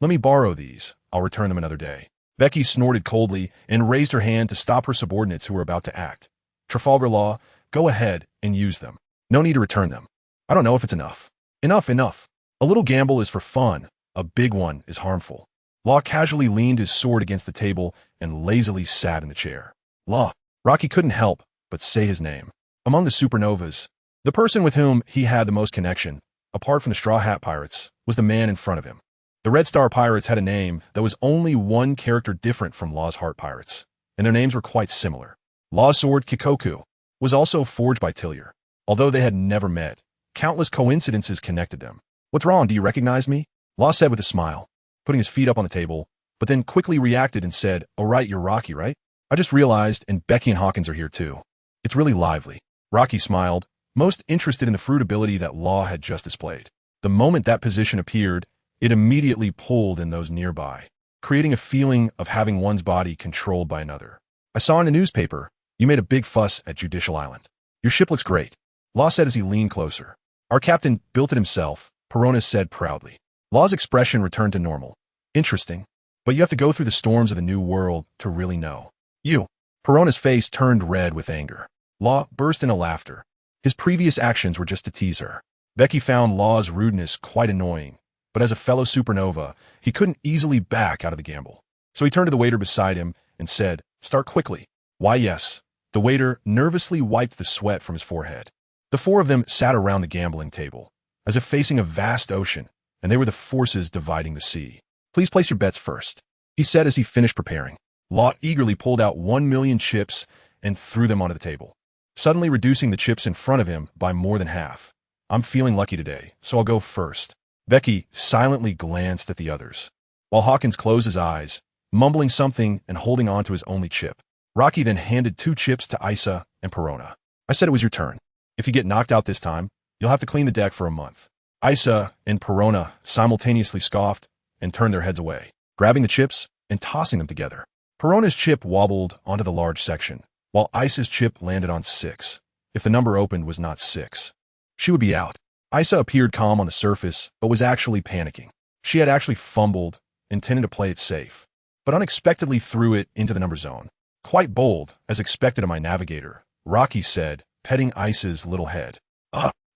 Let me borrow these. I'll return them another day. Becky snorted coldly and raised her hand to stop her subordinates who were about to act. Trafalgar Law, go ahead and use them. No need to return them. I don't know if it's enough. Enough. A little gamble is for fun. A big one is harmful. Law casually leaned his sword against the table and lazily sat in the chair. Law. Rocky couldn't help but say his name. Among the supernovas, the person with whom he had the most connection, apart from the Straw Hat Pirates, was the man in front of him. The Red Star Pirates had a name that was only one character different from Law's Heart Pirates, and their names were quite similar. Law's sword, Kikoku, was also forged by Tillier. Although they had never met, countless coincidences connected them. What's wrong? Do you recognize me? Law said with a smile, putting his feet up on the table, but then quickly reacted and said, oh right, you're Rocky, right? I just realized, and Becky and Hawkins are here too. It's really lively. Rocky smiled, most interested in the fruitability that Law had just displayed. The moment that position appeared, it immediately pulled in those nearby, creating a feeling of having one's body controlled by another. I saw in the newspaper, you made a big fuss at Judicial Island. Your ship looks great. Law said as he leaned closer. Our captain built it himself, Perona said proudly. Law's expression returned to normal. Interesting. But you have to go through the storms of the new world to really know. You. Perona's face turned red with anger. Law burst into laughter. His previous actions were just to tease her. Becky found Law's rudeness quite annoying, but as a fellow supernova, he couldn't easily back out of the gamble. So he turned to the waiter beside him and said, start quickly. Why yes. The waiter nervously wiped the sweat from his forehead. The four of them sat around the gambling table, as if facing a vast ocean, and they were the forces dividing the sea. Please place your bets first, he said as he finished preparing. Law eagerly pulled out 1,000,000 chips and threw them onto the table, suddenly reducing the chips in front of him by more than half. I'm feeling lucky today, so I'll go first. Becky silently glanced at the others, while Hawkins closed his eyes, mumbling something and holding on to his only chip. Rocky then handed 2 chips to Isa and Perona. I said it was your turn. If you get knocked out this time, you'll have to clean the deck for a month. Isa and Perona simultaneously scoffed and turned their heads away, grabbing the chips and tossing them together. Perona's chip wobbled onto the large section, while Isa's chip landed on 6. If the number opened was not 6, she would be out. Isa appeared calm on the surface, but was actually panicking. She had actually fumbled, intending to play it safe, but unexpectedly threw it into the number zone. Quite bold, as expected of my navigator, Rocky said, petting Isa's little head.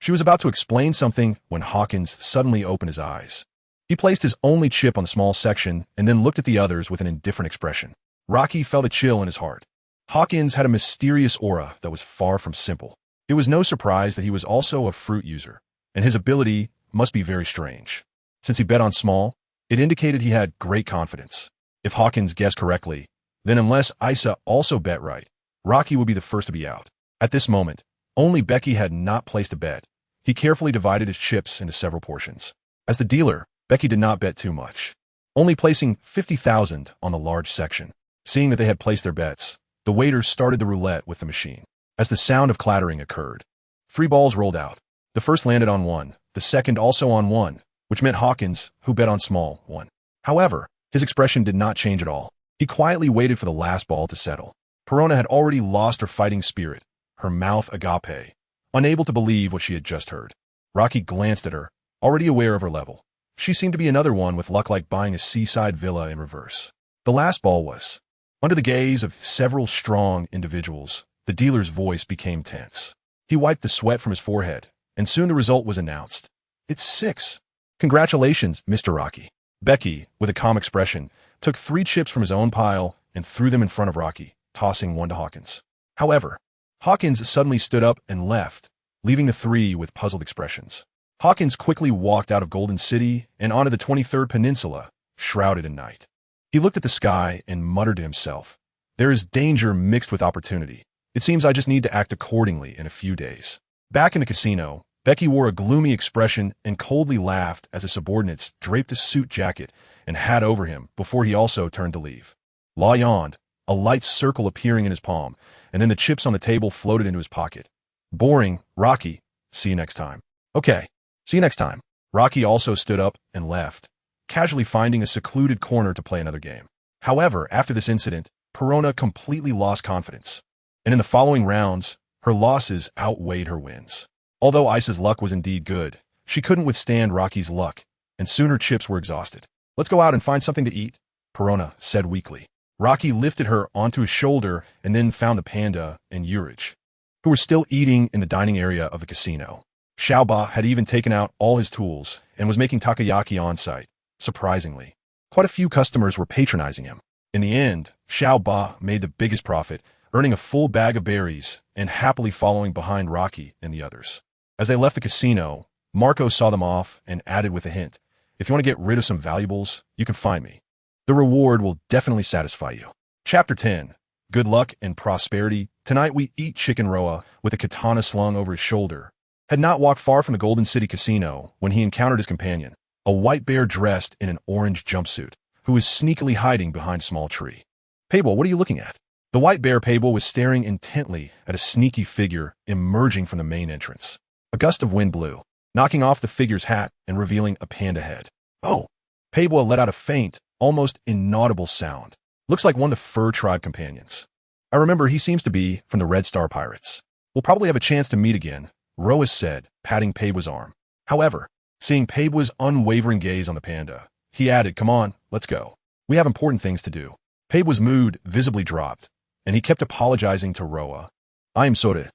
She was about to explain something when Hawkins suddenly opened his eyes. He placed his only chip on the small section and then looked at the others with an indifferent expression. Rocky felt a chill in his heart. Hawkins had a mysterious aura that was far from simple. It was no surprise that he was also a fruit user, and his ability must be very strange. Since he bet on small, it indicated he had great confidence. If Hawkins guessed correctly, then unless Isa also bet right, Rocky would be the first to be out. At this moment, only Becky had not placed a bet. He carefully divided his chips into several portions. As the dealer, Becky did not bet too much. only placing 50,000 on the large section. Seeing that they had placed their bets, the waiters started the roulette with the machine. As the sound of clattering occurred, 3 balls rolled out. The first landed on 1, the second also on 1, which meant Hawkins, who bet on small, won. However, his expression did not change at all. He quietly waited for the last ball to settle. Perona had already lost her fighting spirit, her mouth agape, unable to believe what she had just heard. Rocky glanced at her, already aware of her level. She seemed to be another one with luck like buying a seaside villa in reverse. The last ball was. Under the gaze of several strong individuals, the dealer's voice became tense. He wiped the sweat from his forehead, and soon the result was announced. It's 6. Congratulations, Mr. Rocky. Becky, with a calm expression, took 3 chips from his own pile and threw them in front of Rocky, tossing 1 to Hawkins. However, Hawkins suddenly stood up and left, leaving the 3 with puzzled expressions. Hawkins quickly walked out of Golden City and onto the 23rd Peninsula, shrouded in night. He looked at the sky and muttered to himself, "There is danger mixed with opportunity. It seems I just need to act accordingly in a few days." Back in the casino, Becky wore a gloomy expression and coldly laughed as his subordinates draped a suit jacket and hat over him before he also turned to leave. Law yawned, a light circle appearing in his palm, and then the chips on the table floated into his pocket. Boring, Rocky. See you next time. Okay, see you next time. Rocky also stood up and left, casually finding a secluded corner to play another game. However, after this incident, Perona completely lost confidence, and in the following rounds, her losses outweighed her wins. Although Ice's luck was indeed good, she couldn't withstand Rocky's luck, and soon her chips were exhausted. "Let's go out and find something to eat," Perona said weakly. Rocky lifted her onto his shoulder and then found the panda and Urich, who were still eating in the dining area of the casino. Xiaoba had even taken out all his tools and was making takoyaki on site. Surprisingly, quite a few customers were patronizing him. In the end, Xiaoba made the biggest profit, earning a full bag of berries and happily following behind Rocky and the others. As they left the casino, Marco saw them off and added with a hint, "If you want to get rid of some valuables, you can find me. The reward will definitely satisfy you." Chapter 10. Good luck and prosperity. Tonight we eat chicken roa with a katana slung over his shoulder. Had not walked far from the Golden City Casino when he encountered his companion, a white bear dressed in an orange jumpsuit, who was sneakily hiding behind a small tree. "Pable, what are you looking at?" The white bear Pable was staring intently at a sneaky figure emerging from the main entrance. A gust of wind blew, knocking off the figure's hat and revealing a panda head. "Oh!" Pable let out a faint, almost inaudible sound. "Looks like one of the fur tribe companions. I remember he seems to be from the Red Star Pirates. We'll probably have a chance to meet again," Roas said, patting Pabwa's arm. However, seeing Pabwa's unwavering gaze on the panda, he added, "Come on, let's go. We have important things to do." Pabwa's mood visibly dropped, and he kept apologizing to Roa. I'm sorry.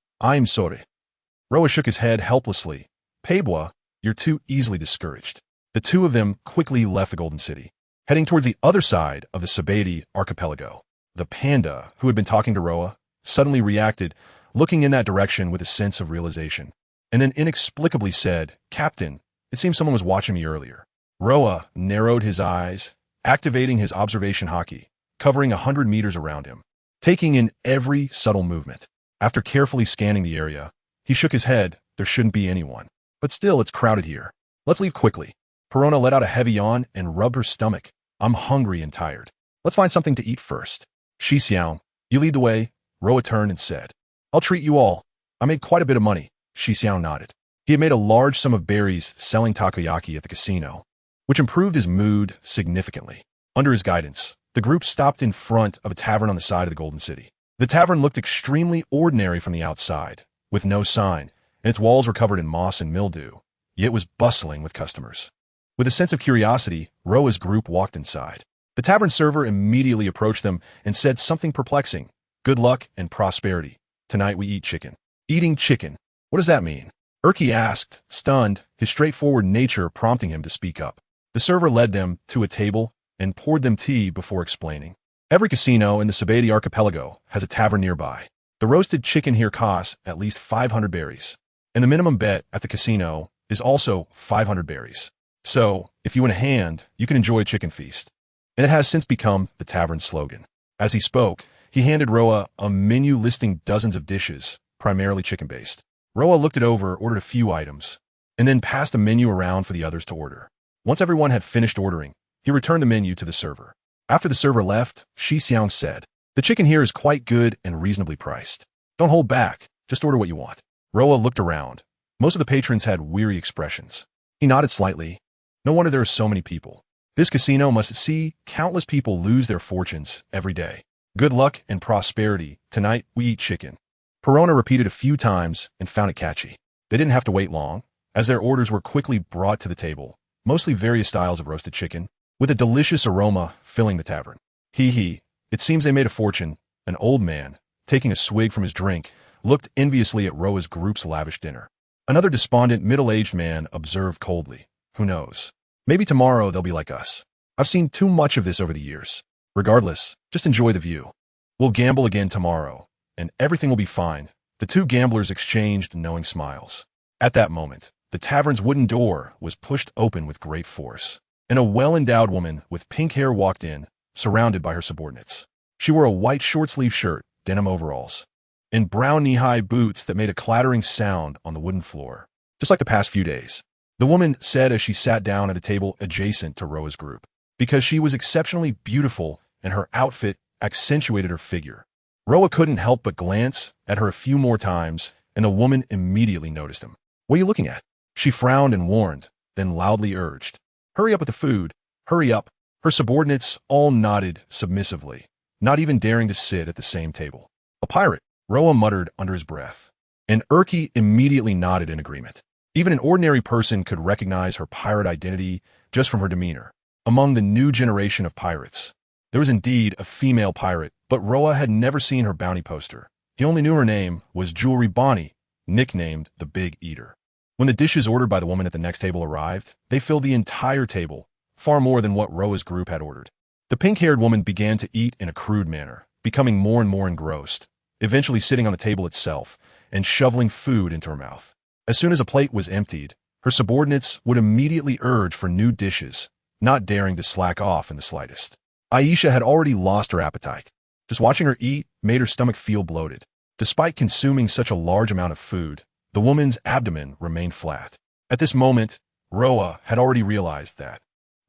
Roa shook his head helplessly. "Pabwa, you're too easily discouraged." The two of them quickly left the Golden City, heading towards the other side of the Sabedi archipelago. The panda, who had been talking to Roa, suddenly reacted, looking in that direction with a sense of realization, and then inexplicably said, "Captain, it seems someone was watching me earlier." Roa narrowed his eyes, activating his observation haki, covering 100 meters around him, taking in every subtle movement. After carefully scanning the area, he shook his head. There shouldn't be anyone. But still, it's crowded here. Let's leave quickly. Perona let out a heavy yawn and rubbed her stomach. "I'm hungry and tired. Let's find something to eat first." "Shixiao, you lead the way," Roa turned and said. "I'll treat you all. I made quite a bit of money." Shixiao nodded. He had made a large sum of berries selling takoyaki at the casino, which improved his mood significantly. Under his guidance, the group stopped in front of a tavern on the side of the Golden City. The tavern looked extremely ordinary from the outside, with no sign, and its walls were covered in moss and mildew, yet was bustling with customers. With a sense of curiosity, Roa's group walked inside. The tavern server immediately approached them and said something perplexing. "Good luck and prosperity. Tonight we eat chicken." "Eating chicken? What does that mean?" Urki asked, stunned, his straightforward nature prompting him to speak up. The server led them to a table and poured them tea before explaining. "Every casino in the Sabedi archipelago has a tavern nearby. The roasted chicken here costs at least 500 berries, and the minimum bet at the casino is also 500 berries. So, if you win a hand, you can enjoy a chicken feast." And it has since become the tavern's slogan. As he spoke, he handed Roa a menu listing dozens of dishes, primarily chicken-based. Roa looked it over, ordered a few items, and then passed the menu around for the others to order. Once everyone had finished ordering, He returned the menu to the server. After the server left, Shi Xiang said, "The chicken here is quite good and reasonably priced. Don't hold back, just order what you want." Roa looked around. Most of the patrons had weary expressions. He nodded slightly. No wonder there are so many people. This casino must see countless people lose their fortunes every day. Good luck and prosperity. Tonight, we eat chicken. Perona repeated a few times and found it catchy. They didn't have to wait long, as their orders were quickly brought to the table, mostly various styles of roasted chicken, with a delicious aroma filling the tavern. Hee. It seems they made a fortune. An old man, taking a swig from his drink, looked enviously at Roa's group's lavish dinner. Another despondent middle-aged man observed coldly, "Who knows? Maybe tomorrow they'll be like us. I've seen too much of this over the years. Regardless, just enjoy the view. We'll gamble again tomorrow, and everything will be fine." The two gamblers exchanged knowing smiles. At that moment, the tavern's wooden door was pushed open with great force, and a well-endowed woman with pink hair walked in, surrounded by her subordinates. She wore a white short-sleeve shirt, denim overalls, and brown knee-high boots that made a clattering sound on the wooden floor, just like the past few days. The woman said as she sat down at a table adjacent to Roa's group, because she was exceptionally beautiful and her outfit accentuated her figure. Roa couldn't help but glance at her a few more times, and the woman immediately noticed him. "What are you looking at?" She frowned and warned, then loudly urged, "Hurry up with the food. Hurry up." Her subordinates all nodded submissively, not even daring to sit at the same table. "A pirate," Roa muttered under his breath, and Urki immediately nodded in agreement. Even an ordinary person could recognize her pirate identity just from her demeanor. Among the new generation of pirates, there was indeed a female pirate, but Roa had never seen her bounty poster. He only knew her name was Jewelry Bonnie, nicknamed the Big Eater. When the dishes ordered by the woman at the next table arrived, they filled the entire table, far more than what Roa's group had ordered. The pink-haired woman began to eat in a crude manner, becoming more and more engrossed, eventually sitting on the table itself and shoveling food into her mouth. As soon as a plate was emptied, her subordinates would immediately urge for new dishes, not daring to slack off in the slightest. Aisha had already lost her appetite. Just watching her eat made her stomach feel bloated. Despite consuming such a large amount of food, the woman's abdomen remained flat. At this moment, Roa had already realized that,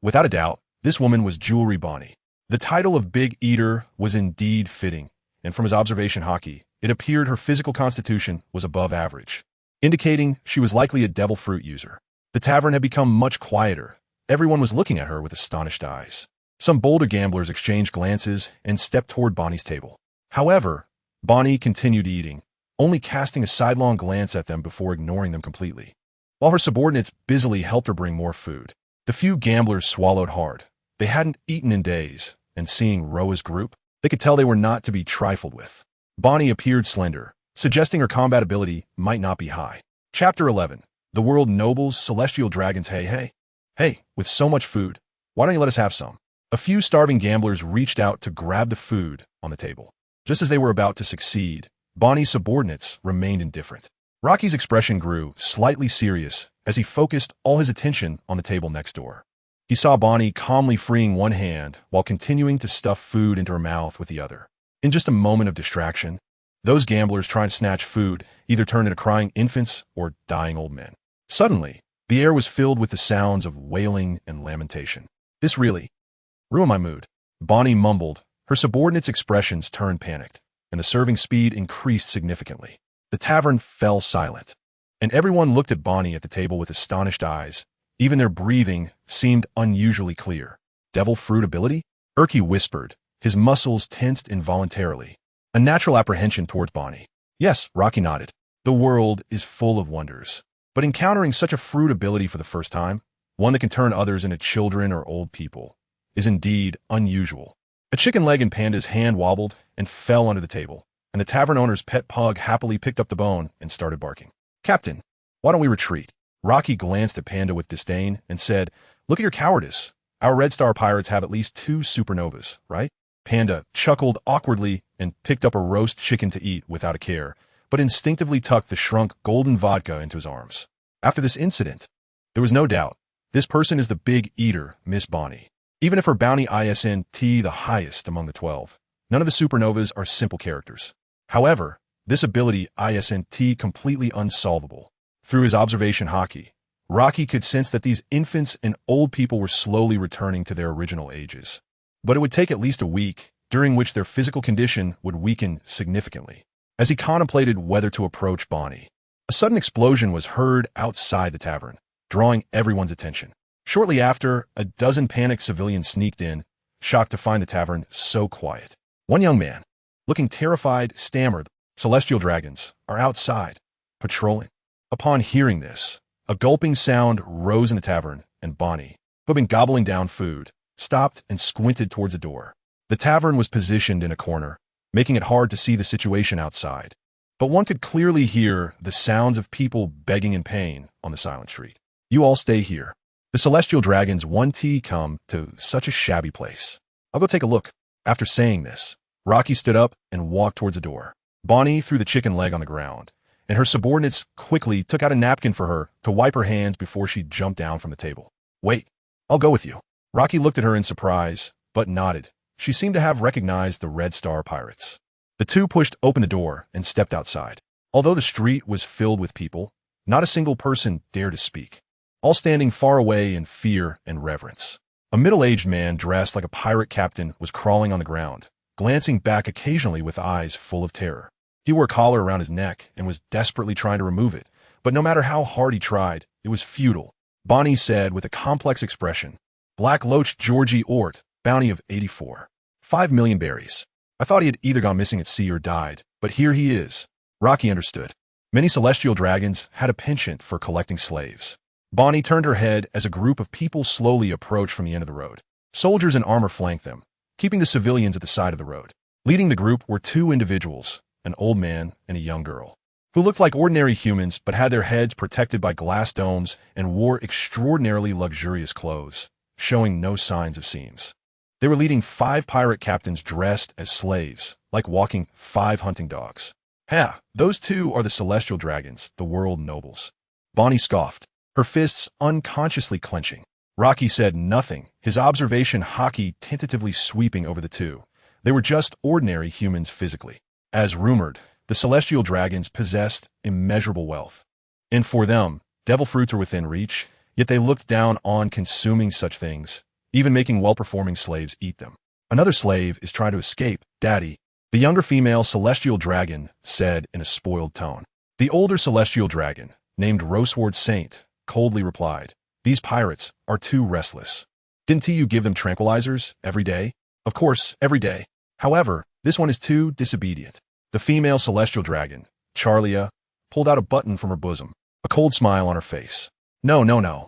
without a doubt, this woman was Jewelry Bonnie. The title of Big Eater was indeed fitting, and from his observation hockey, it appeared her physical constitution was above average, indicating she was likely a devil fruit user. The tavern had become much quieter. Everyone was looking at her with astonished eyes. Some bolder gamblers exchanged glances and stepped toward Bonnie's table. However, Bonnie continued eating, only casting a sidelong glance at them before ignoring them completely, while her subordinates busily helped her bring more food. The few gamblers swallowed hard. They hadn't eaten in days, and seeing Roa's group, they could tell they were not to be trifled with. Bonnie appeared slender, suggesting her combat ability might not be high. Chapter 11. The World Nobles, Celestial Dragons. Hey, with so much food, why don't you let us have some? A few starving gamblers reached out to grab the food on the table. Just as they were about to succeed, Bonnie's subordinates remained indifferent. Rocky's expression grew slightly serious as he focused all his attention on the table next door. He saw Bonnie calmly freeing one hand while continuing to stuff food into her mouth with the other. In just a moment of distraction, those gamblers trying to snatch food either turned into crying infants or dying old men. Suddenly, the air was filled with the sounds of wailing and lamentation. "This really ruined my mood," Bonnie mumbled. Her subordinates' expressions turned panicked, and the serving speed increased significantly. The tavern fell silent, and everyone looked at Bonnie at the table with astonished eyes. Even their breathing seemed unusually clear. "Devil fruit ability?" Urki whispered, his muscles tensed involuntarily, a natural apprehension towards Bonnie. "Yes," Rocky nodded. "The world is full of wonders, but encountering such a fruit ability for the first time, one that can turn others into children or old people, is indeed unusual." A chicken leg in Panda's hand wobbled and fell under the table, and the tavern owner's pet pug happily picked up the bone and started barking. "Captain, why don't we retreat?" Rocky glanced at Panda with disdain and said, "Look at your cowardice. Our Red Star pirates have at least 2 supernovas, right?" Panda chuckled awkwardly and picked up a roast chicken to eat without a care, but instinctively tucked the shrunk golden vodka into his arms. After this incident, there was no doubt, this person is the Big Eater, Miss Bonnie. Even if her bounty ISNT the highest among the 12, none of the supernovas are simple characters. However, this ability ISNT completely unsolvable. Through his observation hockey, Rocky could sense that these infants and old people were slowly returning to their original ages. But it would take at least a week, during which their physical condition would weaken significantly. As he contemplated whether to approach Bonnie, a sudden explosion was heard outside the tavern, drawing everyone's attention. Shortly after, a dozen panicked civilians sneaked in, shocked to find the tavern so quiet. One young man, looking terrified, stammered, "Celestial dragons are outside, patrolling." Upon hearing this, a gulping sound rose in the tavern, and Bonnie, who had been gobbling down food, stopped and squinted towards the door. The tavern was positioned in a corner, making it hard to see the situation outside. But one could clearly hear the sounds of people begging in pain on the silent street. "You all stay here. The celestial dragons want to come to such a shabby place. I'll go take a look." After saying this, Rocky stood up and walked towards the door. Bonnie threw the chicken leg on the ground, and her subordinates quickly took out a napkin for her to wipe her hands before she jumped down from the table. "Wait, I'll go with you." Rocky looked at her in surprise, but nodded. She seemed to have recognized the Red Star pirates. The two pushed open the door and stepped outside. Although the street was filled with people, not a single person dared to speak, all standing far away in fear and reverence. A middle-aged man dressed like a pirate captain was crawling on the ground, glancing back occasionally with eyes full of terror. He wore a collar around his neck and was desperately trying to remove it, but no matter how hard he tried, it was futile. Bonnie said with a complex expression, "Black Loach Georgie Ort, bounty of 84. 5 million berries. I thought he had either gone missing at sea or died, but here he is." Rocky understood. Many celestial dragons had a penchant for collecting slaves. Bonnie turned her head as a group of people slowly approached from the end of the road. Soldiers in armor flanked them, keeping the civilians at the side of the road. Leading the group were two individuals, an old man and a young girl, who looked like ordinary humans but had their heads protected by glass domes and wore extraordinarily luxurious clothes, showing no signs of seams. They were leading 5 pirate captains dressed as slaves, like walking 5 hunting dogs. "Ha, those two are the celestial dragons, the world nobles." Bonnie scoffed, her fists unconsciously clenching. Rocky said nothing, his observation hockey tentatively sweeping over the two. They were just ordinary humans physically. As rumored, the celestial dragons possessed immeasurable wealth. And for them, devil fruits are within reach, yet they looked down on consuming such things, even making well-performing slaves eat them. "Another slave is trying to escape, Daddy," the younger female celestial dragon said in a spoiled tone. The older celestial dragon, named Roseward Saint, coldly replied, "These pirates are too restless. Didn't you give them tranquilizers every day?" "Of course, every day. However, this one is too disobedient." The female celestial dragon, Charlia, pulled out a button from her bosom, a cold smile on her face. "No, no, no."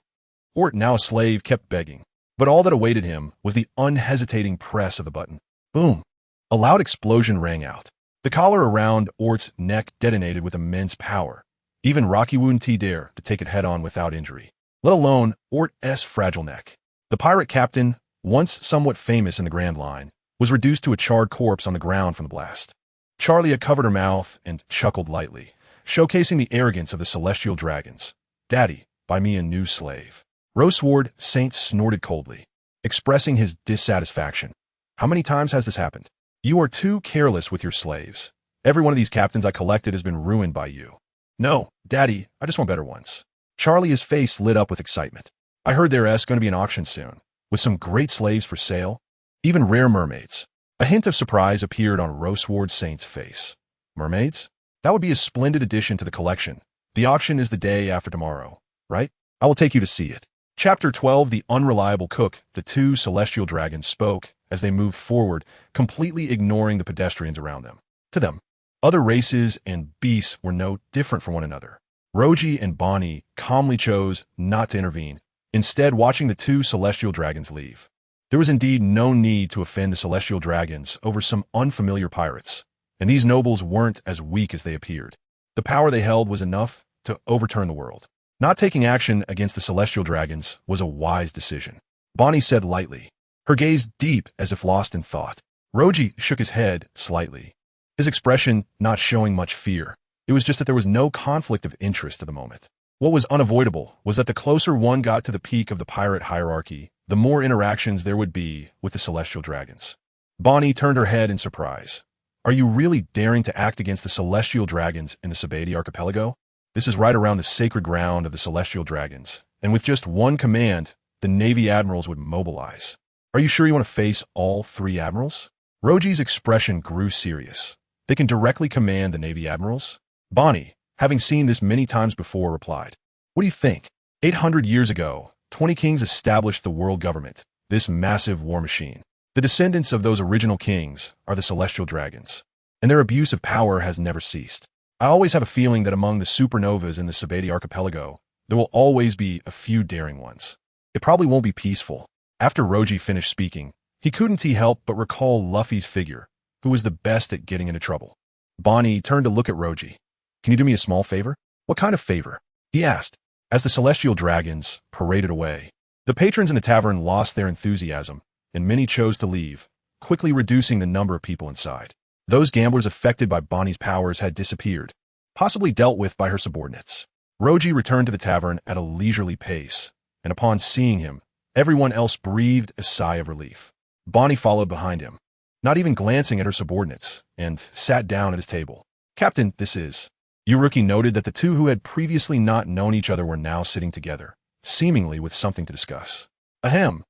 Ort, now a slave, kept begging, but all that awaited him was the unhesitating press of the button. Boom! A loud explosion rang out. The collar around Ort's neck detonated with immense power. Even Rocky wouldn't dare to take it head-on without injury, let alone Ort's fragile neck. The pirate captain, once somewhat famous in the Grand Line, was reduced to a charred corpse on the ground from the blast. Charlia covered her mouth and chuckled lightly, showcasing the arrogance of the celestial dragons. "Daddy, buy me a new slave." Roseward Saint snorted coldly, expressing his dissatisfaction. "How many times has this happened? You are too careless with your slaves. Every one of these captains I collected has been ruined by you." "No, Daddy, I just want better ones." Charlia's face lit up with excitement. "I heard there's going to be an auction soon, with some great slaves for sale, even rare mermaids." A hint of surprise appeared on Roseward Saint's face. "Mermaids? That would be a splendid addition to the collection. The auction is the day after tomorrow, right? I will take you to see it." Chapter 12, The Unreliable Cook. The two celestial dragons spoke as they moved forward, completely ignoring the pedestrians around them. To them, other races and beasts were no different from one another. Roji and Bonnie calmly chose not to intervene, instead watching the two celestial dragons leave. There was indeed no need to offend the celestial dragons over some unfamiliar pirates, and these nobles weren't as weak as they appeared. The power they held was enough to overturn the world. Not taking action against the celestial dragons was a wise decision. Bonnie said lightly, her gaze deep as if lost in thought. Roji shook his head slightly, his expression not showing much fear. It was just that there was no conflict of interest at the moment. What was unavoidable was that the closer one got to the peak of the pirate hierarchy, the more interactions there would be with the celestial dragons. Bonnie turned her head in surprise. "Are you really daring to act against the celestial dragons in the Sabadi archipelago? This is right around the sacred ground of the celestial dragons, and with just one command, the Navy admirals would mobilize. Are you sure you want to face all 3 admirals? Roji's expression grew serious. They can directly command the Navy admirals? Bonnie, having seen this many times before, replied, what do you think? 800 years ago, 20 kings established the world government, this massive war machine. The descendants of those original kings are the celestial dragons, and their abuse of power has never ceased. I always have a feeling that among the supernovas in the Sabeti archipelago, there will always be a few daring ones. It probably won't be peaceful. After Roji finished speaking, he couldn't help but recall Luffy's figure, who was the best at getting into trouble. Bonnie turned to look at Roji. Can you do me a small favor? What kind of favor? He asked. As the celestial dragons paraded away, the patrons in the tavern lost their enthusiasm, and many chose to leave, quickly reducing the number of people inside. Those gamblers affected by Bonnie's powers had disappeared, possibly dealt with by her subordinates. Roji returned to the tavern at a leisurely pace, and upon seeing him, everyone else breathed a sigh of relief. Bonnie followed behind him, not even glancing at her subordinates, and sat down at his table. Captain, this is... Yuruki noted that the two who had previously not known each other were now sitting together, seemingly with something to discuss. Ahem.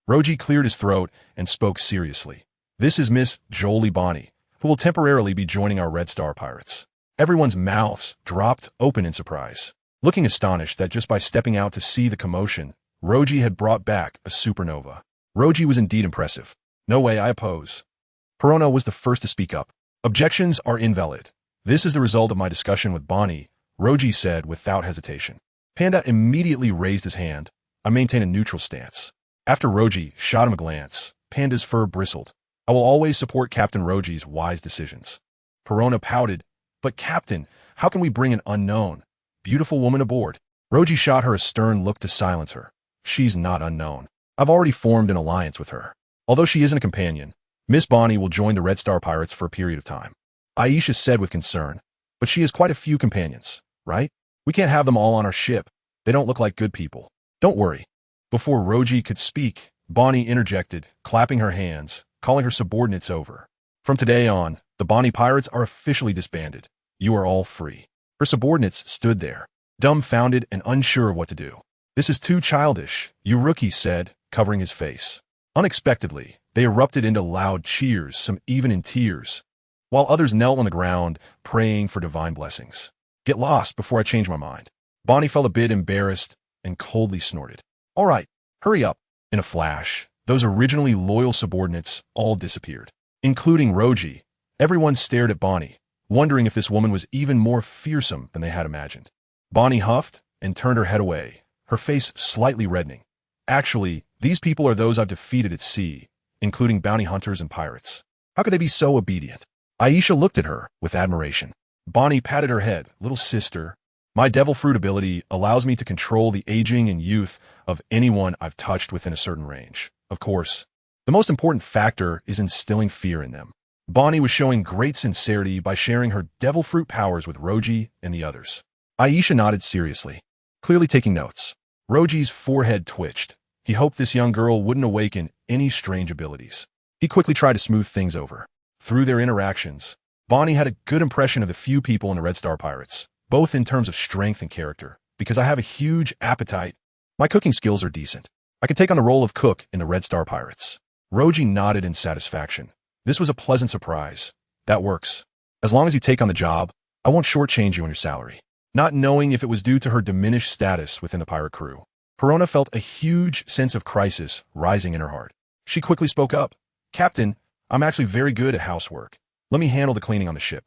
Roji cleared his throat and spoke seriously. This is Miss Jolie Bonnie, who will temporarily be joining our Red Star Pirates. Everyone's mouths dropped open in surprise, looking astonished that just by stepping out to see the commotion, Roji had brought back a supernova. Roji was indeed impressive. No way, I oppose. Perona was the first to speak up. Objections are invalid. This is the result of my discussion with Bonnie, Roji said without hesitation. Panda immediately raised his hand. I maintain a neutral stance. After Roji shot him a glance, Panda's fur bristled. I will always support Captain Roji's wise decisions. Perona pouted. But Captain, how can we bring an unknown, beautiful woman aboard? Roji shot her a stern look to silence her. She's not unknown. I've already formed an alliance with her. Although she isn't a companion, Miss Bonnie will join the Red Star Pirates for a period of time. Aisha said with concern, but she has quite a few companions, right? We can't have them all on our ship. They don't look like good people. Don't worry. Before Roji could speak, Bonnie interjected, clapping her hands, calling her subordinates over. From today on, the Bonnie Pirates are officially disbanded. You are all free. Her subordinates stood there, dumbfounded and unsure of what to do. This is too childish, Yuruki said, covering his face. Unexpectedly, they erupted into loud cheers, some even in tears, while others knelt on the ground, praying for divine blessings. Get lost before I change my mind. Bonnie felt a bit embarrassed and coldly snorted. All right, hurry up. In a flash, those originally loyal subordinates all disappeared, including Roji. Everyone stared at Bonnie, wondering if this woman was even more fearsome than they had imagined. Bonnie huffed and turned her head away, her face slightly reddening. Actually, these people are those I've defeated at sea, including bounty hunters and pirates. How could they be so obedient? Aisha looked at her with admiration. Bonnie patted her head. Little sister, my devil fruit ability allows me to control the aging and youth of anyone I've touched within a certain range. Of course, the most important factor is instilling fear in them. Bonnie was showing great sincerity by sharing her devil fruit powers with Roji and the others. Aisha nodded seriously, clearly taking notes. Roji's forehead twitched. He hoped this young girl wouldn't awaken any strange abilities. He quickly tried to smooth things over. Through their interactions, Bonnie had a good impression of the few people in the Red Star Pirates, both in terms of strength and character. Because I have a huge appetite, my cooking skills are decent. I could take on the role of cook in the Red Star Pirates. Roji nodded in satisfaction. This was a pleasant surprise. That works. As long as you take on the job, I won't shortchange you on your salary. Not knowing if it was due to her diminished status within the pirate crew, Perona felt a huge sense of crisis rising in her heart. She quickly spoke up. Captain, I'm actually very good at housework. Let me handle the cleaning on the ship.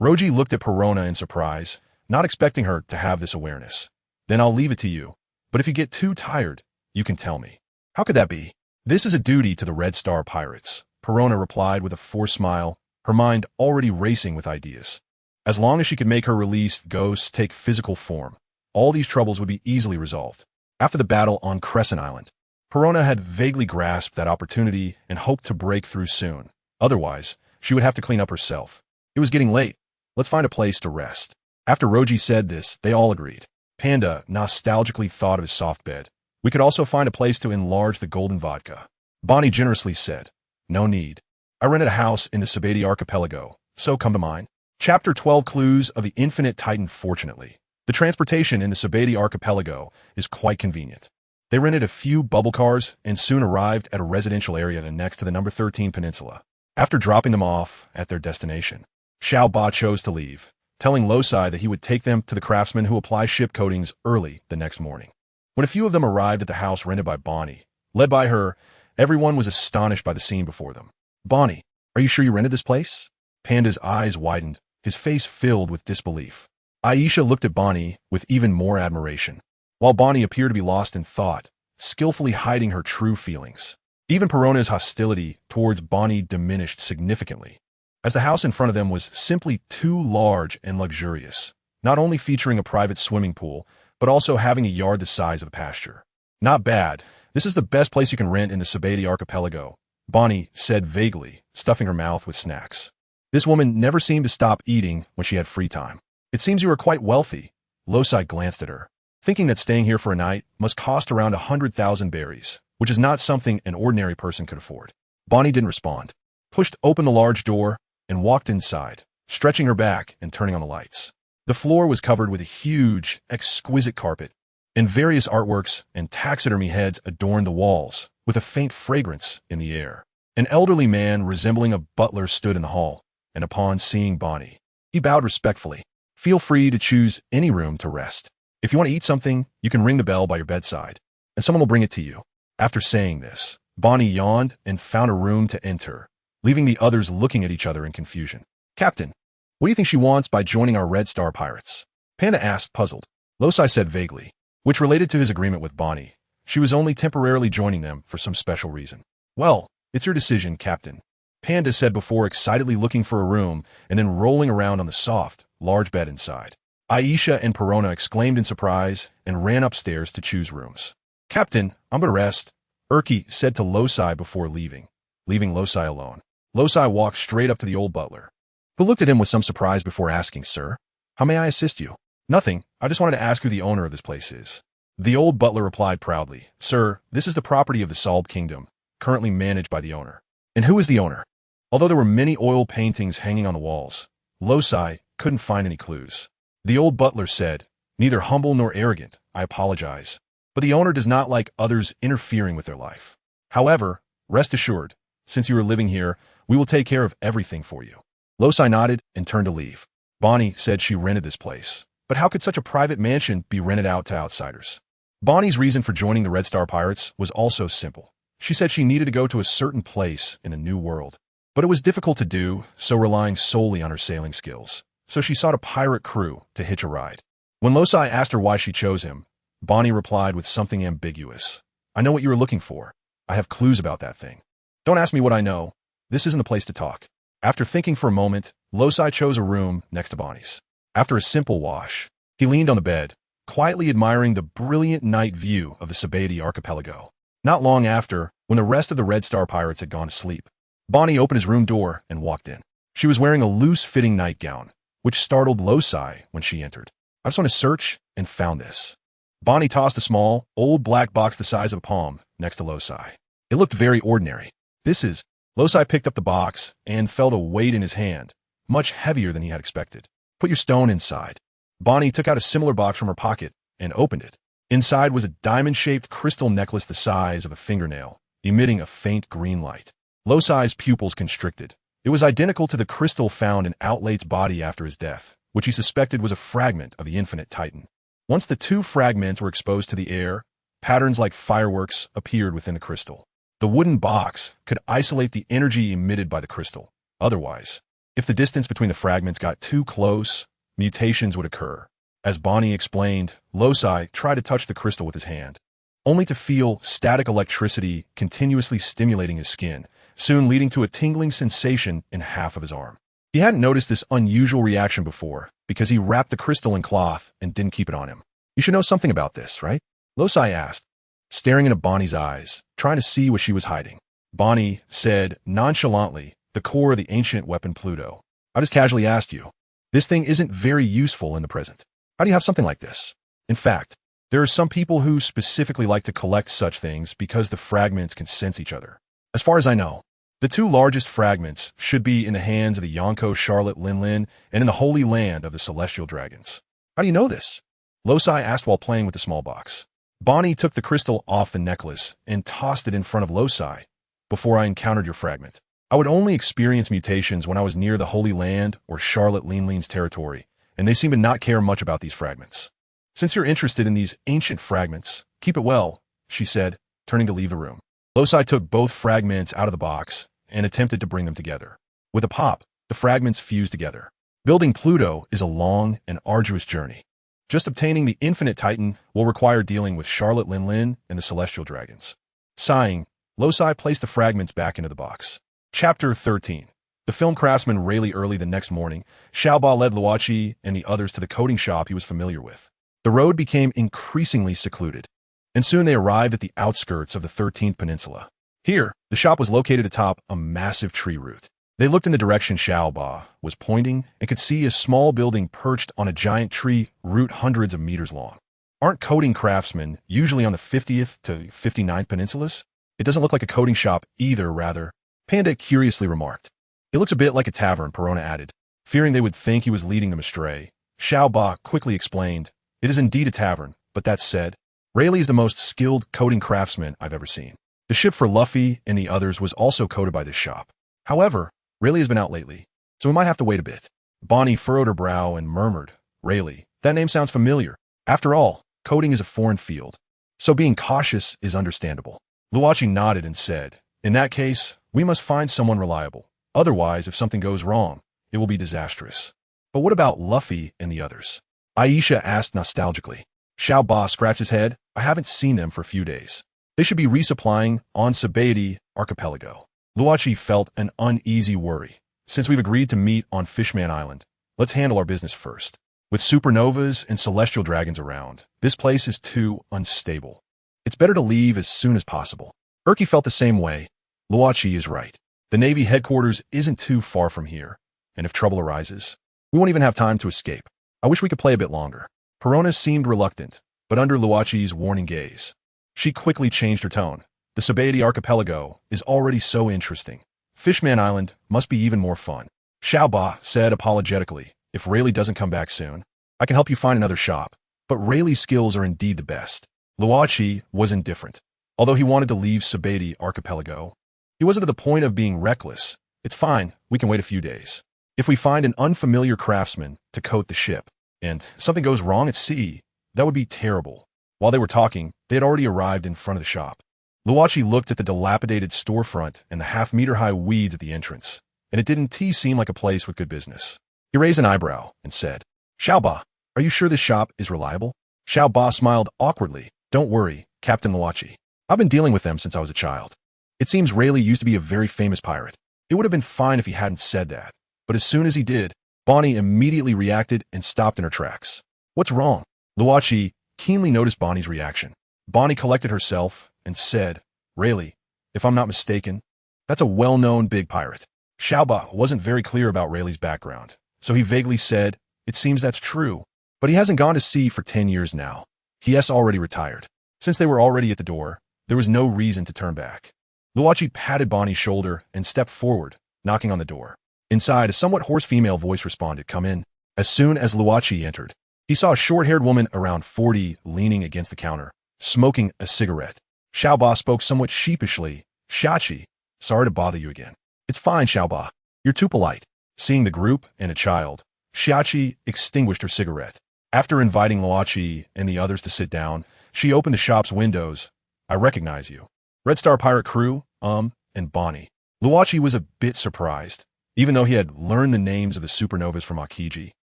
Roji looked at Perona in surprise, not expecting her to have this awareness. Then I'll leave it to you. But if you get too tired, you can tell me. How could that be? This is a duty to the Red Star Pirates, Perona replied with a forced smile, her mind already racing with ideas. As long as she could make her released ghosts take physical form, all these troubles would be easily resolved. After the battle on Crescent Island, Perona had vaguely grasped that opportunity and hoped to break through soon. Otherwise, she would have to clean up herself. It was getting late. Let's find a place to rest. After Roji said this, they all agreed. Panda nostalgically thought of his soft bed. We could also find a place to enlarge the golden vodka. Bonnie generously said, no need. I rented a house in the Sabeti archipelago, so come to mine. Chapter 12 Clues of the Infinite Titan. Fortunately, The transportation in the archipelago is quite convenient. They rented a few bubble cars and soon arrived at a residential area next to the number 13 peninsula. After dropping them off at their destination, Xiao Ba chose to leave, telling Losai that he would take them to the craftsman who apply ship coatings early the next morning. When a few of them arrived at the house rented by Bonnie, led by her, everyone was astonished by the scene before them. "Bonnie, are you sure you rented this place?" Panda's eyes widened, his face filled with disbelief. Aisha looked at Bonnie with even more admiration, while Bonnie appeared to be lost in thought, skillfully hiding her true feelings. Even Perona's hostility towards Bonnie diminished significantly, as the house in front of them was simply too large and luxurious, not only featuring a private swimming pool, but also having a yard the size of a pasture. "Not bad. This is the best place you can rent in the archipelago," Bonnie said vaguely, stuffing her mouth with snacks. This woman never seemed to stop eating when she had free time. "It seems you are quite wealthy." Losai glanced at her, thinking that staying here for a night must cost around 100,000 berries, which is not something an ordinary person could afford. Bonnie didn't respond, pushed open the large door, and walked inside, stretching her back and turning on the lights. The floor was covered with a huge, exquisite carpet, and various artworks and taxidermy heads adorned the walls, with a faint fragrance in the air. An elderly man resembling a butler stood in the hall, and upon seeing Bonnie, he bowed respectfully. "Feel free to choose any room to rest. If you want to eat something, you can ring the bell by your bedside, and someone will bring it to you." After saying this, Bonnie yawned and found a room to enter, leaving the others looking at each other in confusion. "Captain, what do you think she wants by joining our Red Star pirates?" Panda asked, puzzled. Losai said vaguely, which related to his agreement with Bonnie. She was only temporarily joining them for some special reason. "Well, it's your decision, Captain," Panda said before excitedly looking for a room and then rolling around on the soft, large bed inside. Aisha and Perona exclaimed in surprise and ran upstairs to choose rooms. "Captain, I'm gonna rest," Urki said to Losai before leaving Losai alone. Losai walked straight up to the old butler, who looked at him with some surprise before asking, "Sir, how may I assist you?" "Nothing. I just wanted to ask who the owner of this place is." The old butler replied proudly, "Sir, this is the property of the Salb Kingdom, currently managed by the owner." "And who is the owner?" Although there were many oil paintings hanging on the walls, Losai couldn't find any clues. The old butler said, "Neither humble nor arrogant, I apologize, but the owner does not like others interfering with their life. However, rest assured, since you are living here, we will take care of everything for you." Losai nodded and turned to leave. Bonnie said she rented this place, but how could such a private mansion be rented out to outsiders? Bonnie's reason for joining the Red Star Pirates was also simple. She said she needed to go to a certain place in a new world, but it was difficult to do so relying solely on her sailing skills, so she sought a pirate crew to hitch a ride. When Losai asked her why she chose him, Bonnie replied with something ambiguous. "I know what you were looking for. I have clues about that thing." "Don't ask me what I know. This isn't the place to talk." After thinking for a moment, Losai chose a room next to Bonnie's. After a simple wash, he leaned on the bed, quietly admiring the brilliant night view of the archipelago. Not long after, when the rest of the Red Star Pirates had gone to sleep, Bonnie opened his room door and walked in. She was wearing a loose-fitting nightgown, which startled Losai when she entered. "I just want to search and found this." Bonnie tossed a small, old black box the size of a palm next to Losai. It looked very ordinary. "This is..." Losai picked up the box and felt a weight in his hand, much heavier than he had expected. "Put your stone inside." Bonnie took out a similar box from her pocket and opened it. Inside was a diamond-shaped crystal necklace the size of a fingernail, emitting a faint green light. Losai's pupils constricted. It was identical to the crystal found in Outlate's body after his death, which he suspected was a fragment of the Infinite Titan. Once the two fragments were exposed to the air, patterns like fireworks appeared within the crystal. The wooden box could isolate the energy emitted by the crystal. Otherwise, if the distance between the fragments got too close, mutations would occur. As Bonnie explained, Losai tried to touch the crystal with his hand, only to feel static electricity continuously stimulating his skin, soon leading to a tingling sensation in half of his arm. He hadn't noticed this unusual reaction before because he wrapped the crystal in cloth and didn't keep it on him. "You should know something about this, right?" Losai asked, staring into Bonnie's eyes, trying to see what she was hiding. Bonnie said nonchalantly, "The core of the ancient weapon Pluto. I just casually asked you. This thing isn't very useful in the present. How do you have something like this? In fact, there are some people who specifically like to collect such things because the fragments can sense each other. As far as I know, the two largest fragments should be in the hands of the Yonko Charlotte Linlin and in the holy land of the celestial dragons." "How do you know this?" Losai asked while playing with the small box. Bonnie took the crystal off the necklace and tossed it in front of Losai before I encountered your fragment. I would only experience mutations when I was near the Holy Land or Charlotte Leanleen's territory, and they seem to not care much about these fragments. Since you're interested in these ancient fragments, keep it well, she said, turning to leave the room. Losai took both fragments out of the box and attempted to bring them together. With a pop, the fragments fused together. Building Pluto is a long and arduous journey. Just obtaining the Infinite Titan will require dealing with Charlotte Leanleen and the Celestial Dragons. Sighing, Losai placed the fragments back into the box. Chapter 13. The film craftsman Rayleigh. Early the next morning, Xiaoba led Luoqi and the others to the coding shop he was familiar with. The road became increasingly secluded, and soon they arrived at the outskirts of the 13th Peninsula. Here, the shop was located atop a massive tree root. They looked in the direction Xiaoba was pointing and could see a small building perched on a giant tree root hundreds of meters long. Aren't coding craftsmen usually on the 50th to 59th peninsulas? It doesn't look like a coding shop either, rather, Panda curiously remarked. It looks a bit like a tavern, Perona added. Fearing they would think he was leading them astray, Xiaoba quickly explained, it is indeed a tavern, but that said, Rayleigh is the most skilled coding craftsman I've ever seen. The ship for Luffy and the others was also coded by this shop. However, Rayleigh has been out lately, so we might have to wait a bit. Bonnie furrowed her brow and murmured, Rayleigh, that name sounds familiar. After all, coding is a foreign field, so being cautious is understandable. Luoqi nodded and said, in that case, we must find someone reliable. Otherwise, if something goes wrong, it will be disastrous. But what about Luffy and the others? Aisha asked nostalgically. Xiaoba scratched his head. I haven't seen them for a few days. They should be resupplying on Sabaody Archipelago. Luoqi felt an uneasy worry. Since we've agreed to meet on Fishman Island, let's handle our business first. With supernovas and celestial dragons around, this place is too unstable. It's better to leave as soon as possible. Urki felt the same way. Luoqi is right. The Navy headquarters isn't too far from here, and if trouble arises, we won't even have time to escape. I wish we could play a bit longer. Perona seemed reluctant, but under Luoqi's warning gaze, she quickly changed her tone. The Sabaody Archipelago is already so interesting. Fishman Island must be even more fun. Xiaoba said apologetically, if Rayleigh doesn't come back soon, I can help you find another shop. But Rayleigh's skills are indeed the best. Luoqi was indifferent. Although he wanted to leave Sabaody Archipelago, he wasn't to the point of being reckless. It's fine, we can wait a few days. If we find an unfamiliar craftsman to coat the ship, and something goes wrong at sea, that would be terrible. While they were talking, they had already arrived in front of the shop. Luoqi looked at the dilapidated storefront and the half-meter-high weeds at the entrance, and it didn't seem like a place with good business. He raised an eyebrow and said, Xiaoba, are you sure this shop is reliable? Xiaoba smiled awkwardly. Don't worry, Captain Luoqi. I've been dealing with them since I was a child. It seems Rayleigh used to be a very famous pirate. It would have been fine if he hadn't said that, but as soon as he did, Bonnie immediately reacted and stopped in her tracks. What's wrong? Luoqi keenly noticed Bonnie's reaction. Bonnie collected herself and said, Rayleigh, if I'm not mistaken, that's a well-known big pirate. Xiaoba wasn't very clear about Rayleigh's background, so he vaguely said, it seems that's true, but he hasn't gone to sea for 10 years now. He has already retired. Since they were already at the door, there was no reason to turn back. Luoqi patted Bonnie's shoulder and stepped forward, knocking on the door. Inside, a somewhat hoarse female voice responded, come in. As soon as Luoqi entered, he saw a short-haired woman around 40 leaning against the counter, smoking a cigarette. Xiaoba spoke somewhat sheepishly. Xiaoqi, sorry to bother you again. It's fine, Xiaoba. You're too polite. Seeing the group and a child, Xiaoqi extinguished her cigarette. After inviting Luoqi and the others to sit down, she opened the shop's windows. I recognize you. Red Star Pirate Crew, and Bonnie. Luoqi was a bit surprised, even though he had learned the names of the supernovas from Aokiji.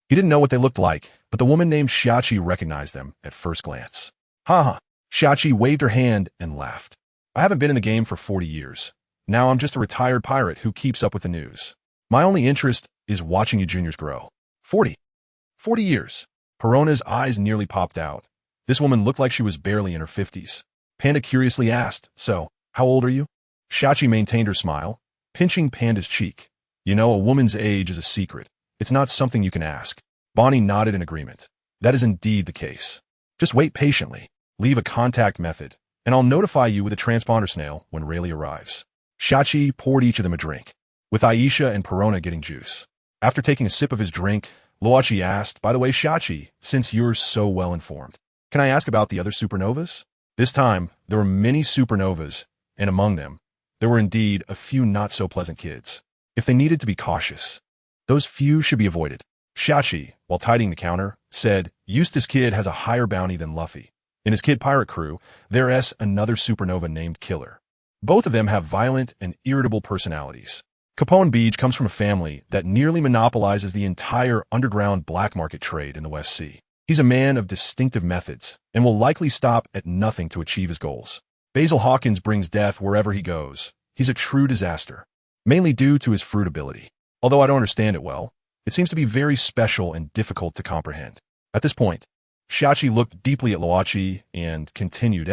He didn't know what they looked like, but the woman named Xiaoqi recognized them at first glance. Haha. Xiaoqi waved her hand and laughed. I haven't been in the game for 40 years. Now I'm just a retired pirate who keeps up with the news. My only interest is watching you juniors grow. 40 years. Perona's eyes nearly popped out. This woman looked like she was barely in her 50s. Panda curiously asked, so, how old are you? Xiaoqi maintained her smile, pinching Panda's cheek. You know, a woman's age is a secret. It's not something you can ask. Bonnie nodded in agreement. That is indeed the case. Just wait patiently. Leave a contact method, and I'll notify you with a transponder snail when Rayleigh arrives. Xiaoqi poured each of them a drink, with Aisha and Perona getting juice. After taking a sip of his drink, Luochi asked, by the way, Shachi, since you're so well informed, can I ask about the other supernovas? This time, there were many supernovas, and among them, there were indeed a few not-so-pleasant kids. If they needed to be cautious, those few should be avoided. Shachi, while tidying the counter, said, Eustace Kid has a higher bounty than Luffy. In his Kid Pirate crew, there's another supernova named Killer. Both of them have violent and irritable personalities. Capone Beach comes from a family that nearly monopolizes the entire underground black market trade in the West Sea. He's a man of distinctive methods and will likely stop at nothing to achieve his goals. Basil Hawkins brings death wherever he goes. He's a true disaster, mainly due to his fruit ability. Although I don't understand it well, it seems to be very special and difficult to comprehend. At this point, Shachi looked deeply at Luochi and continued,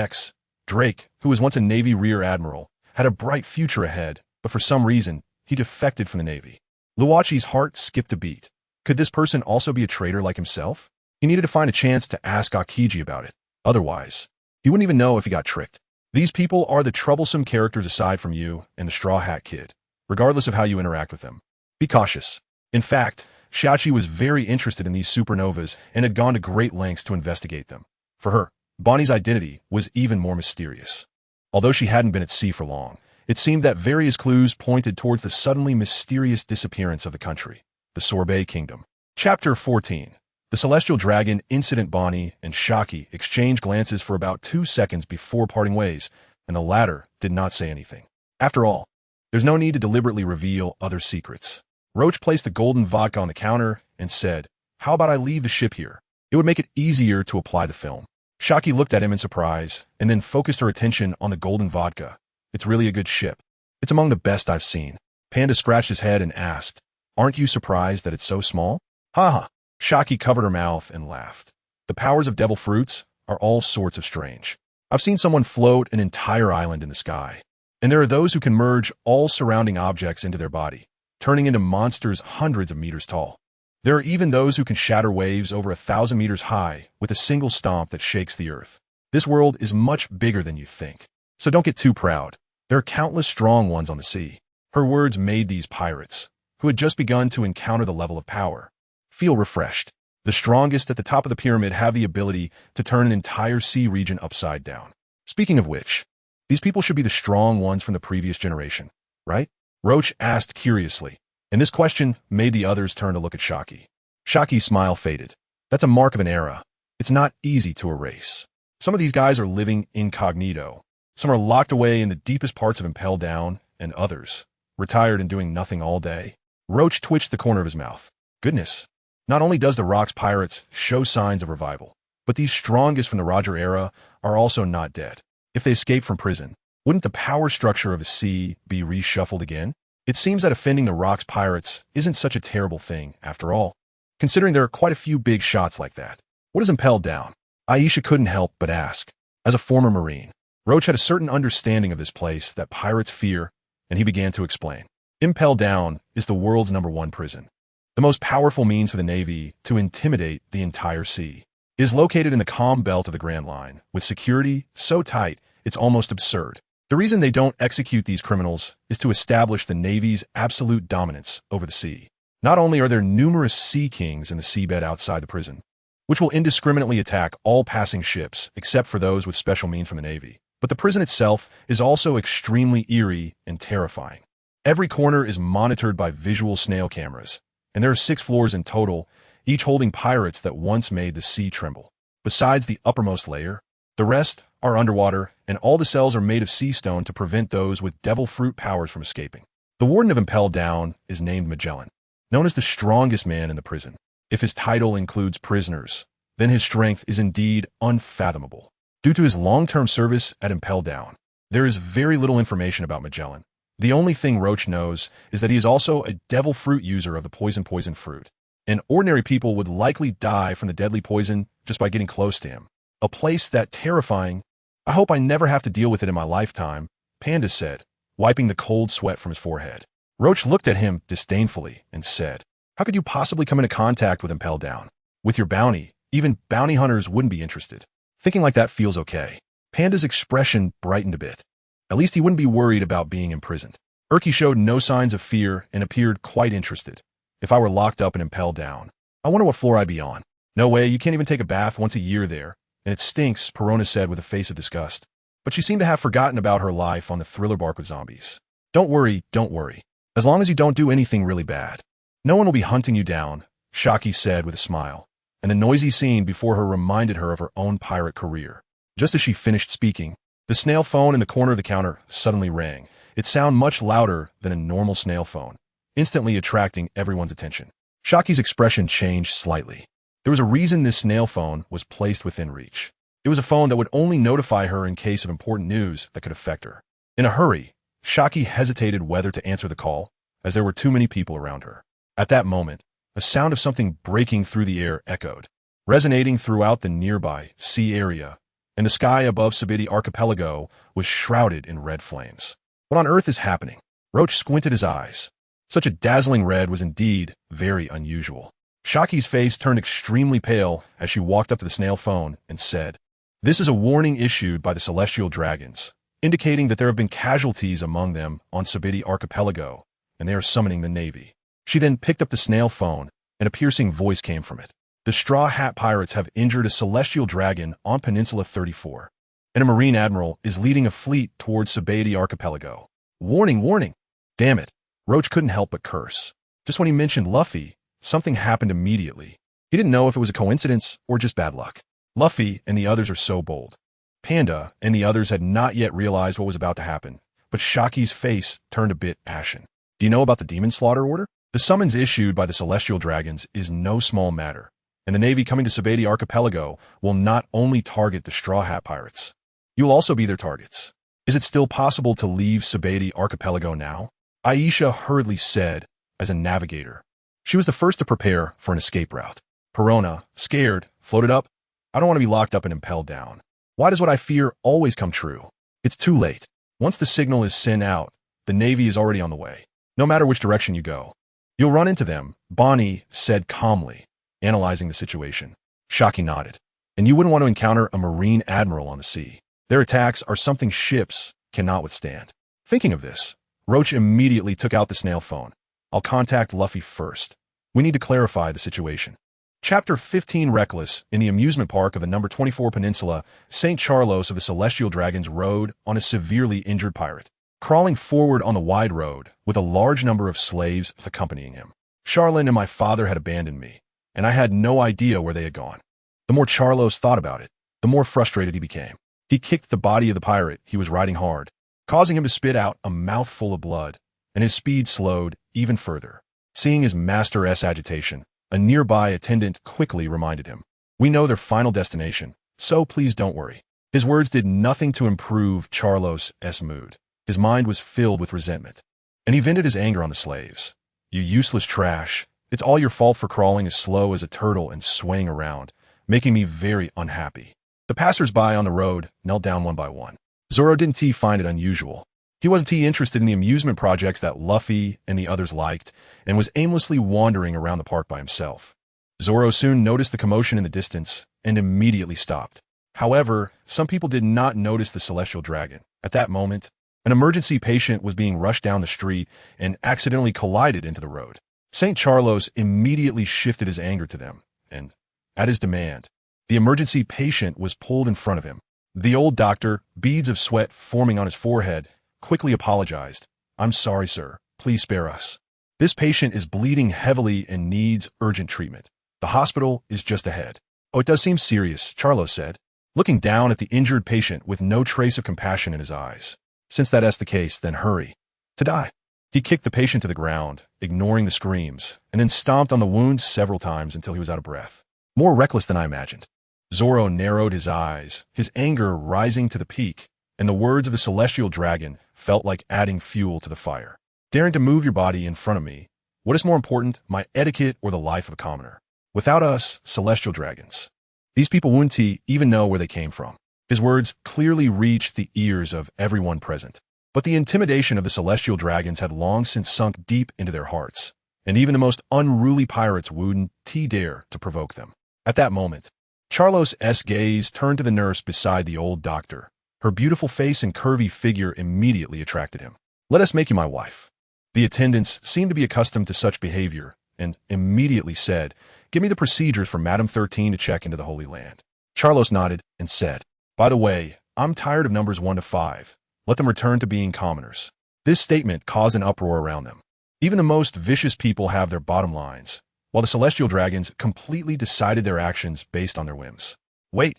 Drake, who was once a Navy Rear Admiral, had a bright future ahead, but for some reason, he defected from the Navy. Luochi's heart skipped a beat. Could this person also be a traitor like himself? He needed to find a chance to ask Akiji about it. Otherwise, he wouldn't even know if he got tricked. These people are the troublesome characters aside from you and the Straw Hat Kid, regardless of how you interact with them. Be cautious. In fact, Shachi was very interested in these supernovas and had gone to great lengths to investigate them. For her, Bonnie's identity was even more mysterious. Although she hadn't been at sea for long, it seemed that various clues pointed towards the suddenly mysterious disappearance of the country, the Sorbet Kingdom. Chapter 14. The Celestial Dragon Incident. Bonnie and Shaki exchanged glances for about 2 seconds before parting ways, and the latter did not say anything. After all, there's no need to deliberately reveal other secrets. Roach placed the golden vodka on the counter and said, How about I leave the ship here? It would make it easier to apply the film. Shaki looked at him in surprise and then focused her attention on the golden vodka. It's really a good ship. It's among the best I've seen. Panda scratched his head and asked, Aren't you surprised that it's so small? Ha. Shaki covered her mouth and laughed. The powers of devil fruits are all sorts of strange. I've seen someone float an entire island in the sky. And there are those who can merge all surrounding objects into their body, turning into monsters hundreds of meters tall. There are even those who can shatter waves over 1,000 meters high with a single stomp that shakes the earth. This world is much bigger than you think. So don't get too proud. There are countless strong ones on the sea. Her words made these pirates, who had just begun to encounter the level of power, feel refreshed. The strongest at the top of the pyramid have the ability to turn an entire sea region upside down. Speaking of which, these people should be the strong ones from the previous generation, right? Roach asked curiously, and this question made the others turn to look at Shaki. Shaki's smile faded. That's a mark of an era. It's not easy to erase. Some of these guys are living incognito. Some are locked away in the deepest parts of Impel Down, and others, retired and doing nothing all day. Roach twitched the corner of his mouth. Goodness. Not only does the Rocks Pirates show signs of revival, but these strongest from the Roger era are also not dead. If they escape from prison, wouldn't the power structure of the sea be reshuffled again? It seems that offending the Rocks Pirates isn't such a terrible thing, after all, considering there are quite a few big shots like that. What is Impel Down? Aisha couldn't help but ask. As a former Marine, Roach had a certain understanding of this place that pirates fear, and he began to explain. Impel Down is the world's #1 prison. The most powerful means for the Navy to intimidate the entire sea. It is located in the calm belt of the Grand Line, with security so tight it's almost absurd. The reason they don't execute these criminals is to establish the Navy's absolute dominance over the sea. Not only are there numerous sea kings in the seabed outside the prison, which will indiscriminately attack all passing ships except for those with special means from the Navy, but the prison itself is also extremely eerie and terrifying. Every corner is monitored by visual snail cameras, and there are 6 floors in total, each holding pirates that once made the sea tremble. Besides the uppermost layer, the rest are underwater, and all the cells are made of sea stone to prevent those with devil fruit powers from escaping. The warden of Impel Down is named Magellan, known as the strongest man in the prison. If his title includes prisoners, then his strength is indeed unfathomable. Due to his long-term service at Impel Down, there is very little information about Magellan. The only thing Roach knows is that he is also a devil fruit user of the poison fruit, and ordinary people would likely die from the deadly poison just by getting close to him. A place that terrifying. I hope I never have to deal with it in my lifetime, Panda said, wiping the cold sweat from his forehead. Roach looked at him disdainfully and said, How could you possibly come into contact with Impel Down? With your bounty, even bounty hunters wouldn't be interested. Thinking like that feels okay. Panda's expression brightened a bit. At least he wouldn't be worried about being imprisoned. Urki showed no signs of fear and appeared quite interested. If I were locked up and Impel Down, I wonder what floor I'd be on. No way, you can't even take a bath once a year there. And it stinks, Perona said with a face of disgust. But she seemed to have forgotten about her life on the thriller bark with zombies. Don't worry, don't worry. As long as you don't do anything really bad. No one will be hunting you down, Shaki said with a smile. And the noisy scene before her reminded her of her own pirate career. Just as she finished speaking, the snail phone in the corner of the counter suddenly rang. It sounded much louder than a normal snail phone, instantly attracting everyone's attention. Shaki's expression changed slightly. There was a reason this snail phone was placed within reach. It was a phone that would only notify her in case of important news that could affect her. In a hurry, Shaki hesitated whether to answer the call, as there were too many people around her. At that moment, a sound of something breaking through the air echoed, resonating throughout the nearby sea area, and the sky above Sabidi Archipelago was shrouded in red flames. What on earth is happening? Roach squinted his eyes. Such a dazzling red was indeed very unusual. Shaki's face turned extremely pale as she walked up to the snail phone and said, "This is a warning issued by the celestial dragons, indicating that there have been casualties among them on Sabidi Archipelago, and they are summoning the Navy." She then picked up the snail phone, and a piercing voice came from it. "The Straw Hat Pirates have injured a celestial dragon on Peninsula 34, and a Marine Admiral is leading a fleet towards Sabidi Archipelago. Warning, warning!" Damn it. Roach couldn't help but curse. Just when he mentioned Luffy, something happened immediately. He didn't know if it was a coincidence or just bad luck. Luffy and the others are so bold. Panda and the others had not yet realized what was about to happen, but Shaki's face turned a bit ashen. "Do you know about the Demon Slaughter Order? The summons issued by the Celestial Dragons is no small matter, and the Navy coming to Sabidi Archipelago will not only target the Straw Hat Pirates. You will also be their targets. Is it still possible to leave Sabidi Archipelago now?" Aisha hurriedly said, as a navigator. She was the first to prepare for an escape route. Perona, scared, floated up. "I don't want to be locked up and impelled down. Why does what I fear always come true? It's too late. Once the signal is sent out, the Navy is already on the way. No matter which direction you go. You'll run into them," Bonnie said calmly, analyzing the situation. Shaki nodded. "And you wouldn't want to encounter a Marine Admiral on the sea. Their attacks are something ships cannot withstand." Thinking of this, Roach immediately took out the snail phone. "I'll contact Luffy first. We need to clarify the situation." Chapter 15 Reckless. In the amusement park of the number 24 Peninsula, St. Charlos of the Celestial Dragons rode on a severely injured pirate, crawling forward on the wide road with a large number of slaves accompanying him. "Charlin and my father had abandoned me, and I had no idea where they had gone." The more Charlos thought about it, the more frustrated he became. He kicked the body of the pirate he was riding hard, causing him to spit out a mouthful of blood, and his speed slowed even further. Seeing his master's agitation, a nearby attendant quickly reminded him, "We know their final destination, so please don't worry." His words did nothing to improve Charlos' mood. His mind was filled with resentment, and he vented his anger on the slaves. "You useless trash. It's all your fault for crawling as slow as a turtle and swaying around, making me very unhappy." The passers-by on the road knelt down one by one. Zoro didn't find it unusual. He wasn't interested in the amusement projects that Luffy and the others liked, and was aimlessly wandering around the park by himself. Zoro soon noticed the commotion in the distance and immediately stopped. However, some people did not notice the Celestial Dragon. At that moment, an emergency patient was being rushed down the street and accidentally collided into the road. St. Charlos immediately shifted his anger to them, and, at his demand, the emergency patient was pulled in front of him. The old doctor, beads of sweat forming on his forehead, quickly apologized. "I'm sorry, sir. Please spare us. This patient is bleeding heavily and needs urgent treatment. The hospital is just ahead." "Oh, it does seem serious," Charlos said, looking down at the injured patient with no trace of compassion in his eyes. "Since that's the case, then hurry. To die." He kicked the patient to the ground, ignoring the screams, and then stomped on the wounds several times until he was out of breath. More reckless than I imagined. Zoro narrowed his eyes, his anger rising to the peak, and the words of the Celestial Dragon felt like adding fuel to the fire. "Daring to move your body in front of me. What is more important, my etiquette or the life of a commoner? Without us, Celestial Dragons, these people wouldn't even know where they came from." His words clearly reached the ears of everyone present. But the intimidation of the Celestial Dragons had long since sunk deep into their hearts, and even the most unruly pirates wouldn't dare to provoke them. At that moment, Charlos' gaze turned to the nurse beside the old doctor. Her beautiful face and curvy figure immediately attracted him. "Let us make you my wife." The attendants seemed to be accustomed to such behavior, and immediately said, Give me the procedures for Madam 13 to check into the Holy Land. Charlos nodded and said, By the way, I'm tired of numbers 1 to 5. Let them return to being commoners. This statement caused an uproar around them. Even the most vicious people have their bottom lines, while the celestial dragons completely decided their actions based on their whims. Wait.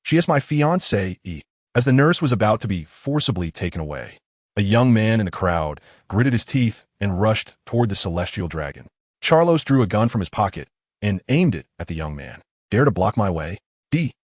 She is my fiancée. As the nurse was about to be forcibly taken away, a young man in the crowd gritted his teeth and rushed toward the celestial dragon. Charlos drew a gun from his pocket and aimed it at the young man. Dare to block my way?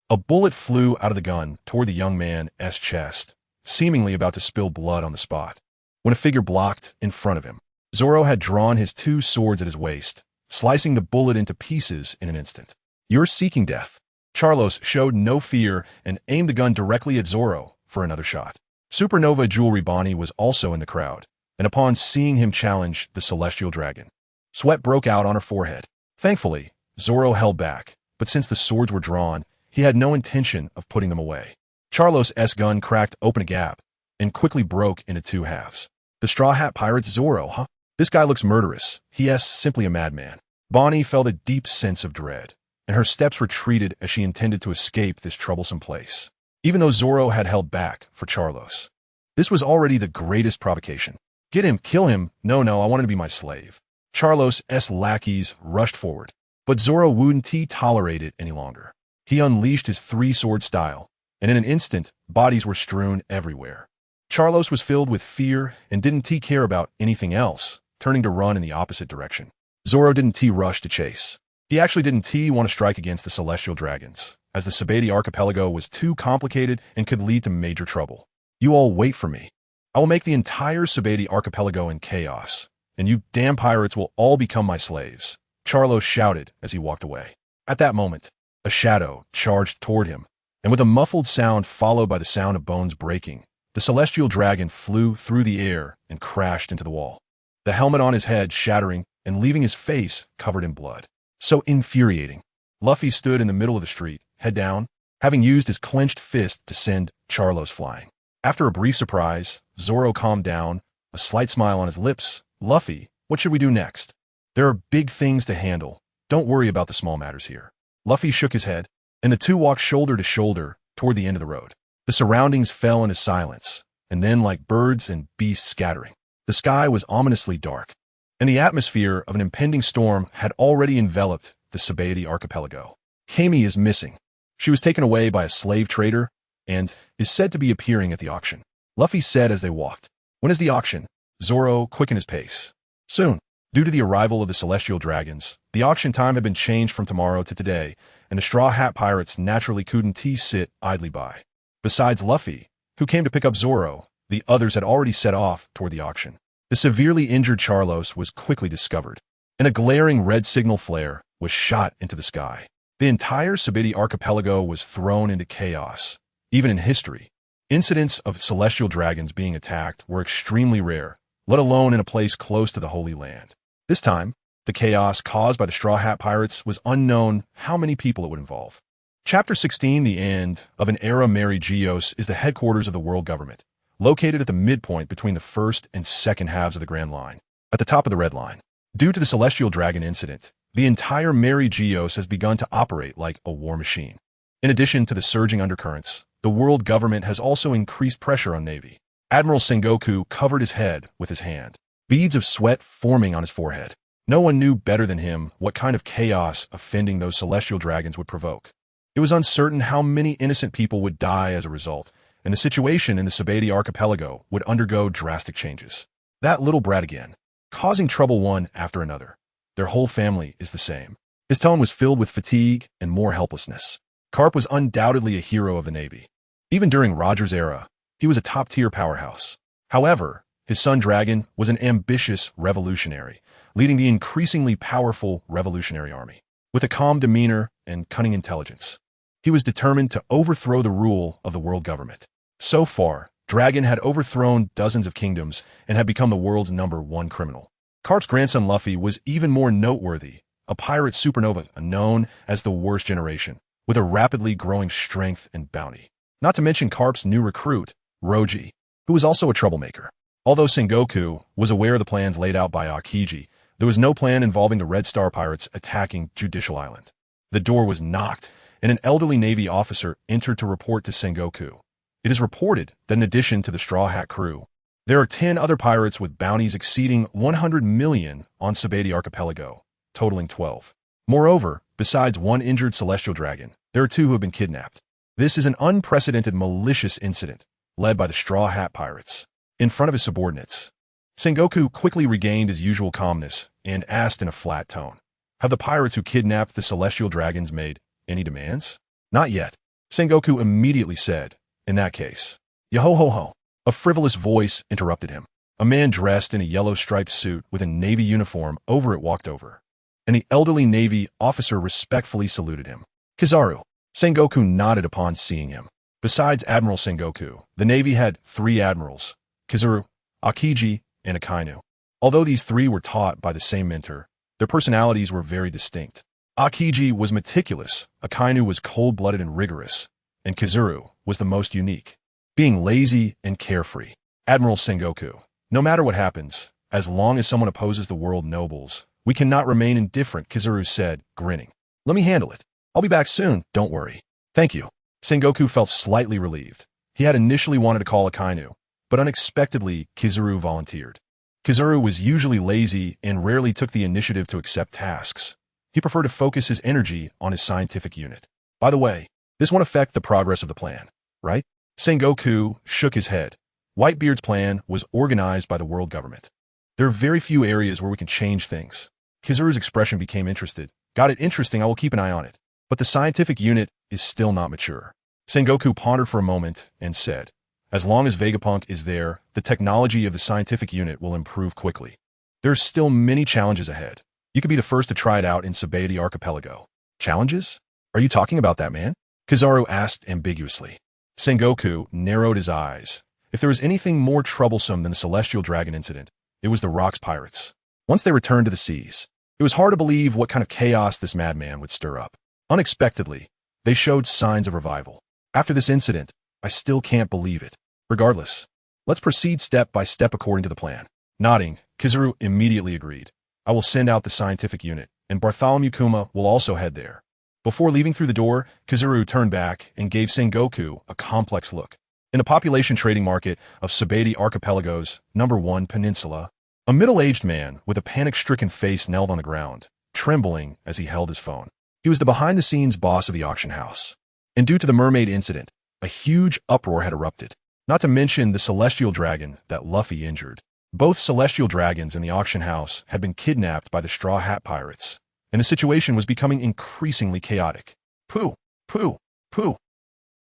A bullet flew out of the gun toward the young man's chest, seemingly about to spill blood on the spot. When a figure blocked in front of him, Zoro had drawn his 2 swords at his waist, slicing the bullet into pieces in an instant. You're seeking death. Charlos showed no fear and aimed the gun directly at Zoro for another shot. Supernova Jewelry Bonnie was also in the crowd, and upon seeing him challenge the celestial dragon, sweat broke out on her forehead. Thankfully, Zoro held back, but since the swords were drawn, he had no intention of putting them away. Charlos' gun cracked open a gap and quickly broke into 2 halves. The Straw Hat Pirate's Zoro, huh? This guy looks murderous. He is simply a madman. Bonnie felt a deep sense of dread, and her steps retreated as she intended to escape this troublesome place. Even though Zoro had held back for Charlos, this was already the greatest provocation. Get him, kill him. No, I want him to be my slave. Charlos' lackeys rushed forward, but Zoro wouldn't tolerate it any longer. He unleashed his 3-sword style, and in an instant, bodies were strewn everywhere. Charlos was filled with fear and didn't care about anything else, turning to run in the opposite direction. Zoro didn't rush to chase. He actually didn't want to strike against the celestial dragons, as the Sabati archipelago was too complicated and could lead to major trouble. You all wait for me. I will make the entire Sabati archipelago in chaos, and you damn pirates will all become my slaves, Charlos shouted as he walked away. At that moment, a shadow charged toward him, and with a muffled sound followed by the sound of bones breaking, the celestial dragon flew through the air and crashed into the wall, the helmet on his head shattering and leaving his face covered in blood. So infuriating. Luffy stood in the middle of the street, head down, having used his clenched fist to send Charlos flying. After a brief surprise, Zoro calmed down, a slight smile on his lips. Luffy, what should we do next? There are big things to handle. Don't worry about the small matters here. Luffy shook his head, and the 2 walked shoulder to shoulder toward the end of the road. The surroundings fell into silence, and then like birds and beasts scattering, the sky was ominously dark, and the atmosphere of an impending storm had already enveloped the Sabati archipelago. Kami is missing. She was taken away by a slave trader and is said to be appearing at the auction, Luffy said as they walked. When is the auction? Zoro quickened his pace. Soon. Due to the arrival of the celestial dragons, the auction time had been changed from tomorrow to today, and the Straw Hat Pirates naturally couldn't sit idly by. Besides Luffy, who came to pick up Zoro, the others had already set off toward the auction. The severely injured Charlos was quickly discovered, and a glaring red signal flare was shot into the sky. The entire Sabati archipelago was thrown into chaos. Even in history, incidents of celestial dragons being attacked were extremely rare, let alone in a place close to the Holy Land. This time, the chaos caused by the Straw Hat Pirates was unknown how many people it would involve. Chapter 16, The End of an Era. Mary Geos is the headquarters of the world government, located at the midpoint between the first and second halves of the Grand Line, at the top of the Red Line. Due to the Celestial Dragon incident, the entire Mary Geos has begun to operate like a war machine. In addition to the surging undercurrents, the world government has also increased pressure on Navy. Admiral Sengoku covered his head with his hand, beads of sweat forming on his forehead. No one knew better than him what kind of chaos offending those celestial dragons would provoke. It was uncertain how many innocent people would die as a result, and the situation in the Sabati archipelago would undergo drastic changes. That little brat again, causing trouble one after another. Their whole family is the same. His tone was filled with fatigue and more helplessness. Garp was undoubtedly a hero of the Navy. Even during Roger's era, he was a top-tier powerhouse. However, his son Dragon was an ambitious revolutionary, leading the increasingly powerful Revolutionary Army. With a calm demeanor and cunning intelligence, he was determined to overthrow the rule of the world government. So far, Dragon had overthrown dozens of kingdoms and had become the world's #1 criminal. Garp's grandson Luffy was even more noteworthy, a pirate supernova known as the Worst Generation, with a rapidly growing strength and bounty. Not to mention Garp's new recruit, Roji, who was also a troublemaker. Although Sengoku was aware of the plans laid out by Aokiji, There was no plan involving the Red Star pirates attacking Judicial Island. The door was knocked, and an elderly Navy officer entered to report to Sengoku. It is reported that in addition to the Straw Hat crew, there are 10 other pirates with bounties exceeding 100 million on The archipelago, totaling 12. Moreover, besides one injured celestial dragon, there are 2 who have been kidnapped. This is an unprecedented malicious incident, led by the Straw Hat pirates. In front of his subordinates, Sengoku quickly regained his usual calmness and asked in a flat tone, "Have the pirates who kidnapped the celestial dragons made any demands?" "Not yet," Sengoku immediately said. "In that case, yo-ho-ho-ho." A frivolous voice interrupted him. A man dressed in a yellow striped suit with a Navy uniform over it walked over, and the elderly Navy officer respectfully saluted him. "Kizaru." Sengoku nodded upon seeing him. Besides Admiral Sengoku, the Navy had 3 admirals, Kizaru, Akiji, and Akainu. Although these 3 were taught by the same mentor, their personalities were very distinct. Akiji was meticulous, Akainu was cold-blooded and rigorous, and Kizaru was the most unique, being lazy and carefree. Admiral Sengoku, no matter what happens, as long as someone opposes the world nobles, we cannot remain indifferent, Kizaru said, grinning. "Let me handle it. I'll be back soon, don't worry." "Thank you." Sengoku felt slightly relieved. He had initially wanted to call Akainu, but unexpectedly, Kizaru volunteered. Kizaru was usually lazy and rarely took the initiative to accept tasks. He preferred to focus his energy on his scientific unit. "By the way, this won't affect the progress of the plan, right?" Sengoku shook his head. Whitebeard's plan was organized by the world government. "There are very few areas where we can change things." Kizaru's expression became interested. "Got it, interesting, I will keep an eye on it. But the scientific unit is still not mature." Sengoku pondered for a moment and said, "As long as Vegapunk is there, the technology of the scientific unit will improve quickly. There are still many challenges ahead. You could be the first to try it out in The archipelago." "Challenges? Are you talking about that man?" Kizaru asked ambiguously. Sengoku narrowed his eyes. If there was anything more troublesome than the Celestial Dragon incident, it was the Rocks pirates. Once they returned to the seas, it was hard to believe what kind of chaos this madman would stir up. Unexpectedly, they showed signs of revival. After this incident, I still can't believe it. Regardless, let's proceed step by step according to the plan. Nodding, Kizaru immediately agreed. "I will send out the scientific unit, and Bartholomew Kuma will also head there." Before leaving through the door, Kizaru turned back and gave Sengoku a complex look. In the population trading market of The archipelago's #1 peninsula, a middle-aged man with a panic-stricken face knelt on the ground, trembling as he held his phone. He was the behind-the-scenes boss of the auction house. And due to the mermaid incident, a huge uproar had erupted. Not to mention the celestial dragon that Luffy injured. Both celestial dragons in the auction house had been kidnapped by the Straw Hat pirates, and the situation was becoming increasingly chaotic. Pooh, pooh, pooh,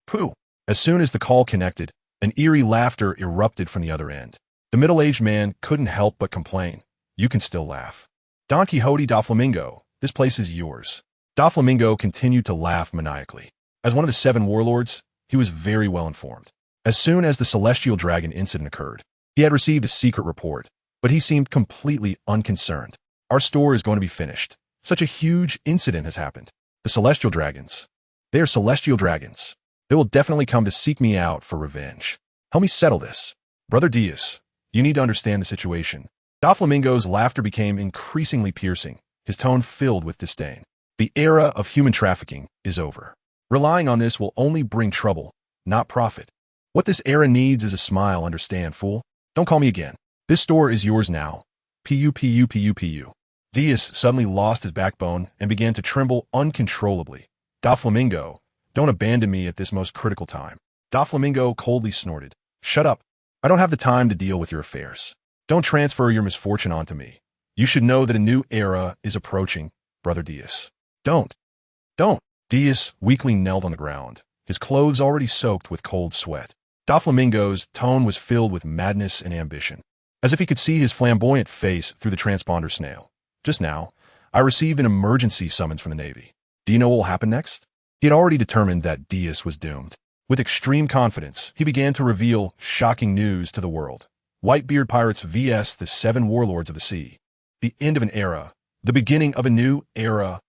pooh. As soon as the call connected, an eerie laughter erupted from the other end. The middle-aged man couldn't help but complain. "You can still laugh. Don Quixote Doflamingo, this place is yours." Doflamingo continued to laugh maniacally. As one of the 7 warlords, he was very well informed. As soon as the Celestial Dragon incident occurred, he had received a secret report, but he seemed completely unconcerned. "Our store is going to be finished. Such a huge incident has happened. The Celestial Dragons. They are Celestial Dragons. They will definitely come to seek me out for revenge. Help me settle this. Brother Diaz, you need to understand the situation." Doflamingo's laughter became increasingly piercing, his tone filled with disdain. "The era of human trafficking is over. Relying on this will only bring trouble, not profit. What this era needs is a smile, understand, fool? Don't call me again. This store is yours now. Pu. Diaz suddenly lost his backbone and began to tremble uncontrollably. "Doflamingo, don't abandon me at this most critical time." Doflamingo coldly snorted. "Shut up. I don't have the time to deal with your affairs. Don't transfer your misfortune onto me. You should know that a new era is approaching, Brother Diaz. Don't. Diaz weakly knelt on the ground, his clothes already soaked with cold sweat. Doflamingo's tone was filled with madness and ambition, as if he could see his flamboyant face through the transponder snail. "Just now, I received an emergency summons from the Navy. Do you know what will happen next?" He had already determined that Diaz was doomed. With extreme confidence, he began to reveal shocking news to the world. Whitebeard pirates vs. the 7 warlords of the sea. The end of an era. The beginning of a new era.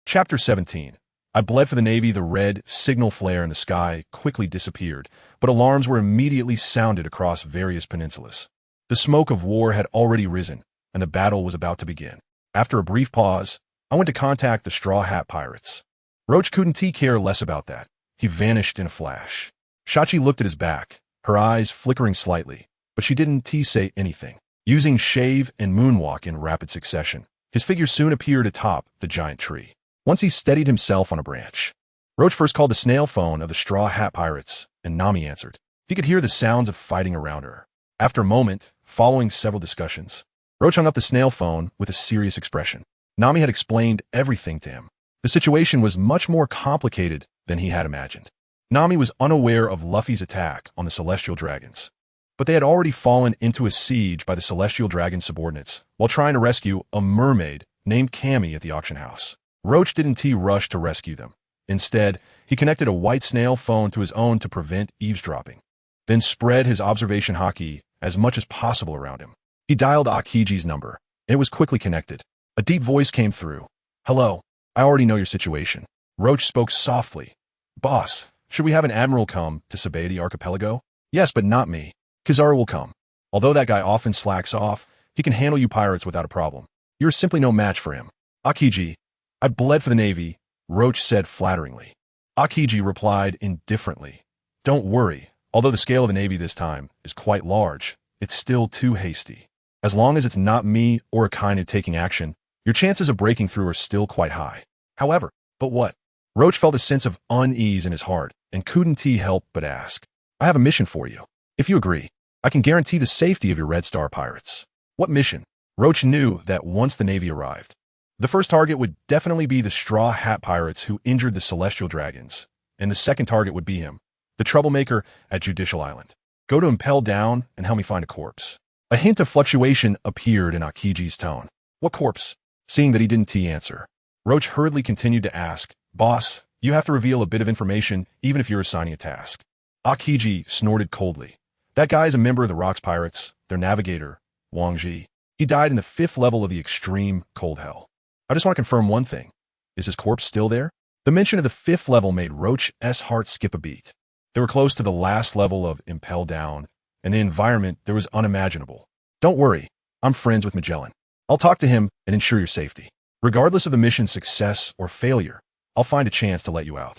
Chapter 17. I bled for the Navy. The red signal flare in the sky quickly disappeared, but alarms were immediately sounded across various peninsulas. The smoke of war had already risen, and the battle was about to begin. After a brief pause, I went to contact the Straw Hat Pirates. Roach couldn't care less about that. He vanished in a flash. Shachi looked at his back, her eyes flickering slightly, but she didn't say anything. Using shave and moonwalk in rapid succession, his figure soon appeared atop the giant tree. Once he steadied himself on a branch. Roach first called the snail phone of the Straw Hat Pirates, and Nami answered. He could hear the sounds of fighting around her. After a moment, following several discussions, Roach hung up the snail phone with a serious expression. Nami had explained everything to him. The situation was much more complicated than he had imagined. Nami was unaware of Luffy's attack on the Celestial Dragons, but they had already fallen into a siege by the Celestial Dragon subordinates while trying to rescue a mermaid named Cammy at the auction house. Roach didn't rush to rescue them. Instead, he connected a white snail phone to his own to prevent eavesdropping, then spread his observation haki as much as possible around him. He dialed Akiji's number, and it was quickly connected. A deep voice came through. Hello, I already know your situation. Roach spoke softly. Boss, should we have an admiral come to the archipelago? Yes, but not me. Kizaru will come. Although that guy often slacks off, he can handle you pirates without a problem. You're simply no match for him. Akiji, I bled for the Navy, Roach said flatteringly. Akiji replied indifferently. Don't worry, although the scale of the Navy this time is quite large, it's still too hasty. As long as it's not me or Akainu taking action, your chances of breaking through are still quite high. However, but what? Roach felt a sense of unease in his heart and couldn't help but ask. I have a mission for you. If you agree, I can guarantee the safety of your Red Star pirates. What mission? Roach knew that once the Navy arrived, the first target would definitely be the Straw Hat Pirates who injured the Celestial Dragons, and the second target would be him, the troublemaker at Judicial Island. Go to Impel Down and help me find a corpse. A hint of fluctuation appeared in Akiji's tone. What corpse? Seeing that he didn't answer, Roach hurriedly continued to ask, Boss, you have to reveal a bit of information even if you're assigning a task. Akiji snorted coldly. That guy is a member of the Rocks Pirates, their navigator, Wang Ji. He died in the 5th level of the extreme cold hell. I just want to confirm one thing. Is his corpse still there? The mention of the 5th level made Roach's heart skip a beat. They were close to the last level of Impel Down, and the environment there was unimaginable. Don't worry, I'm friends with Magellan. I'll talk to him and ensure your safety. Regardless of the mission's success or failure, I'll find a chance to let you out.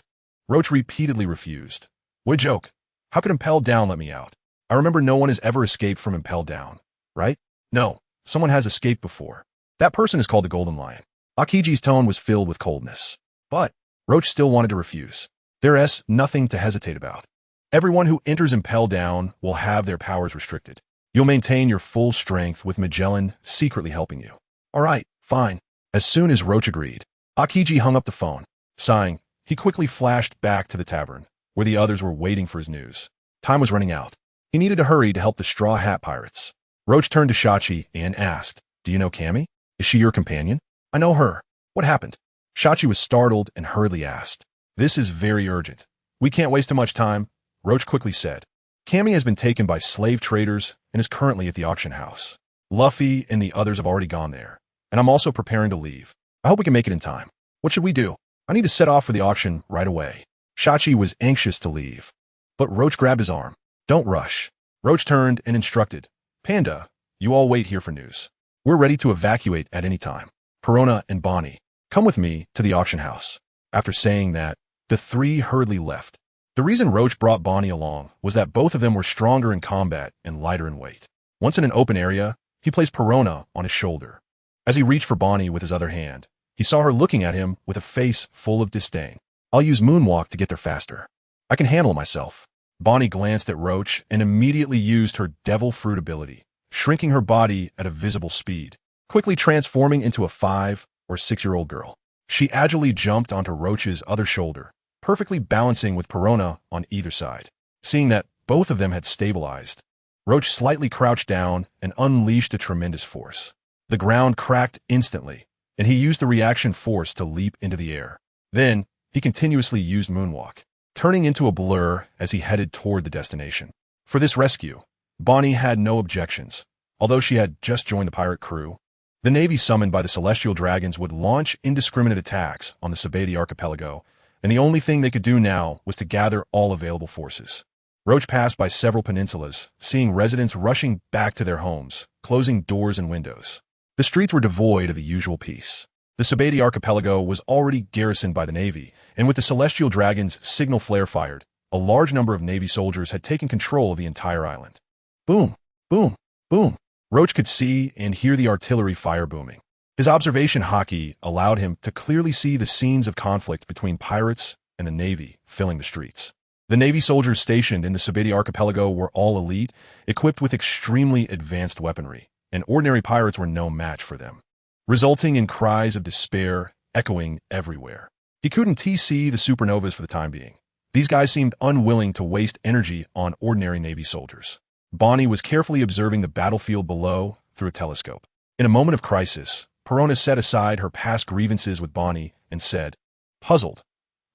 Roach repeatedly refused. What a joke. How could Impel Down let me out? I remember no one has ever escaped from Impel Down, right? No, someone has escaped before. That person is called the Golden Lion. Akiji's tone was filled with coldness. But Roach still wanted to refuse. There's nothing to hesitate about. Everyone who enters Impel Down will have their powers restricted. You'll maintain your full strength with Magellan secretly helping you. All right, fine. As soon as Roach agreed, Akiji hung up the phone. Sighing, he quickly flashed back to the tavern, where the others were waiting for his news. Time was running out. He needed to hurry to help the Straw Hat Pirates. Roach turned to Shachi and asked, Do you know Cammy? Is she your companion? I know her. What happened? Shachi was startled and hurriedly asked. This is very urgent. We can't waste too much time, Roach quickly said. Cammy has been taken by slave traders and is currently at the auction house. Luffy and the others have already gone there, and I'm also preparing to leave. I hope we can make it in time. What should we do? I need to set off for the auction right away. Shachi was anxious to leave, but Roach grabbed his arm. Don't rush. Roach turned and instructed. Panda, you all wait here for news. We're ready to evacuate at any time. Perona and Bonnie, come with me to the auction house. After saying that, the three hurriedly left. The reason Roach brought Bonnie along was that both of them were stronger in combat and lighter in weight. Once in an open area, he placed Perona on his shoulder. As he reached for Bonnie with his other hand, he saw her looking at him with a face full of disdain. I'll use Moonwalk to get there faster. I can handle it myself. Bonnie glanced at Roach and immediately used her Devil Fruit ability, shrinking her body at a visible speed, quickly transforming into a 5- or 6-year-old girl. She agilely jumped onto Roach's other shoulder, perfectly balancing with Perona on either side. Seeing that both of them had stabilized, Roach slightly crouched down and unleashed a tremendous force. The ground cracked instantly, and he used the reaction force to leap into the air. Then, he continuously used Moonwalk, turning into a blur as he headed toward the destination. For this rescue, Bonnie had no objections, although she had just joined the pirate crew. The Navy summoned by the Celestial Dragons would launch indiscriminate attacks on the the archipelago, and the only thing they could do now was to gather all available forces. Roach passed by several peninsulas, seeing residents rushing back to their homes, closing doors and windows. The streets were devoid of the usual peace. The Sabati archipelago was already garrisoned by the Navy, and with the Celestial Dragon's signal flare fired, a large number of Navy soldiers had taken control of the entire island. Boom, boom, boom. Roach could see and hear the artillery fire booming. His observation hockey allowed him to clearly see the scenes of conflict between pirates and the Navy filling the streets. The Navy soldiers stationed in the Sabati archipelago were all elite, equipped with extremely advanced weaponry, and ordinary pirates were no match for them, resulting in cries of despair echoing everywhere. He couldn't see the supernovas for the time being. These guys seemed unwilling to waste energy on ordinary Navy soldiers. Bonnie was carefully observing the battlefield below through a telescope. In a moment of crisis, Perona set aside her past grievances with Bonnie and said, puzzled,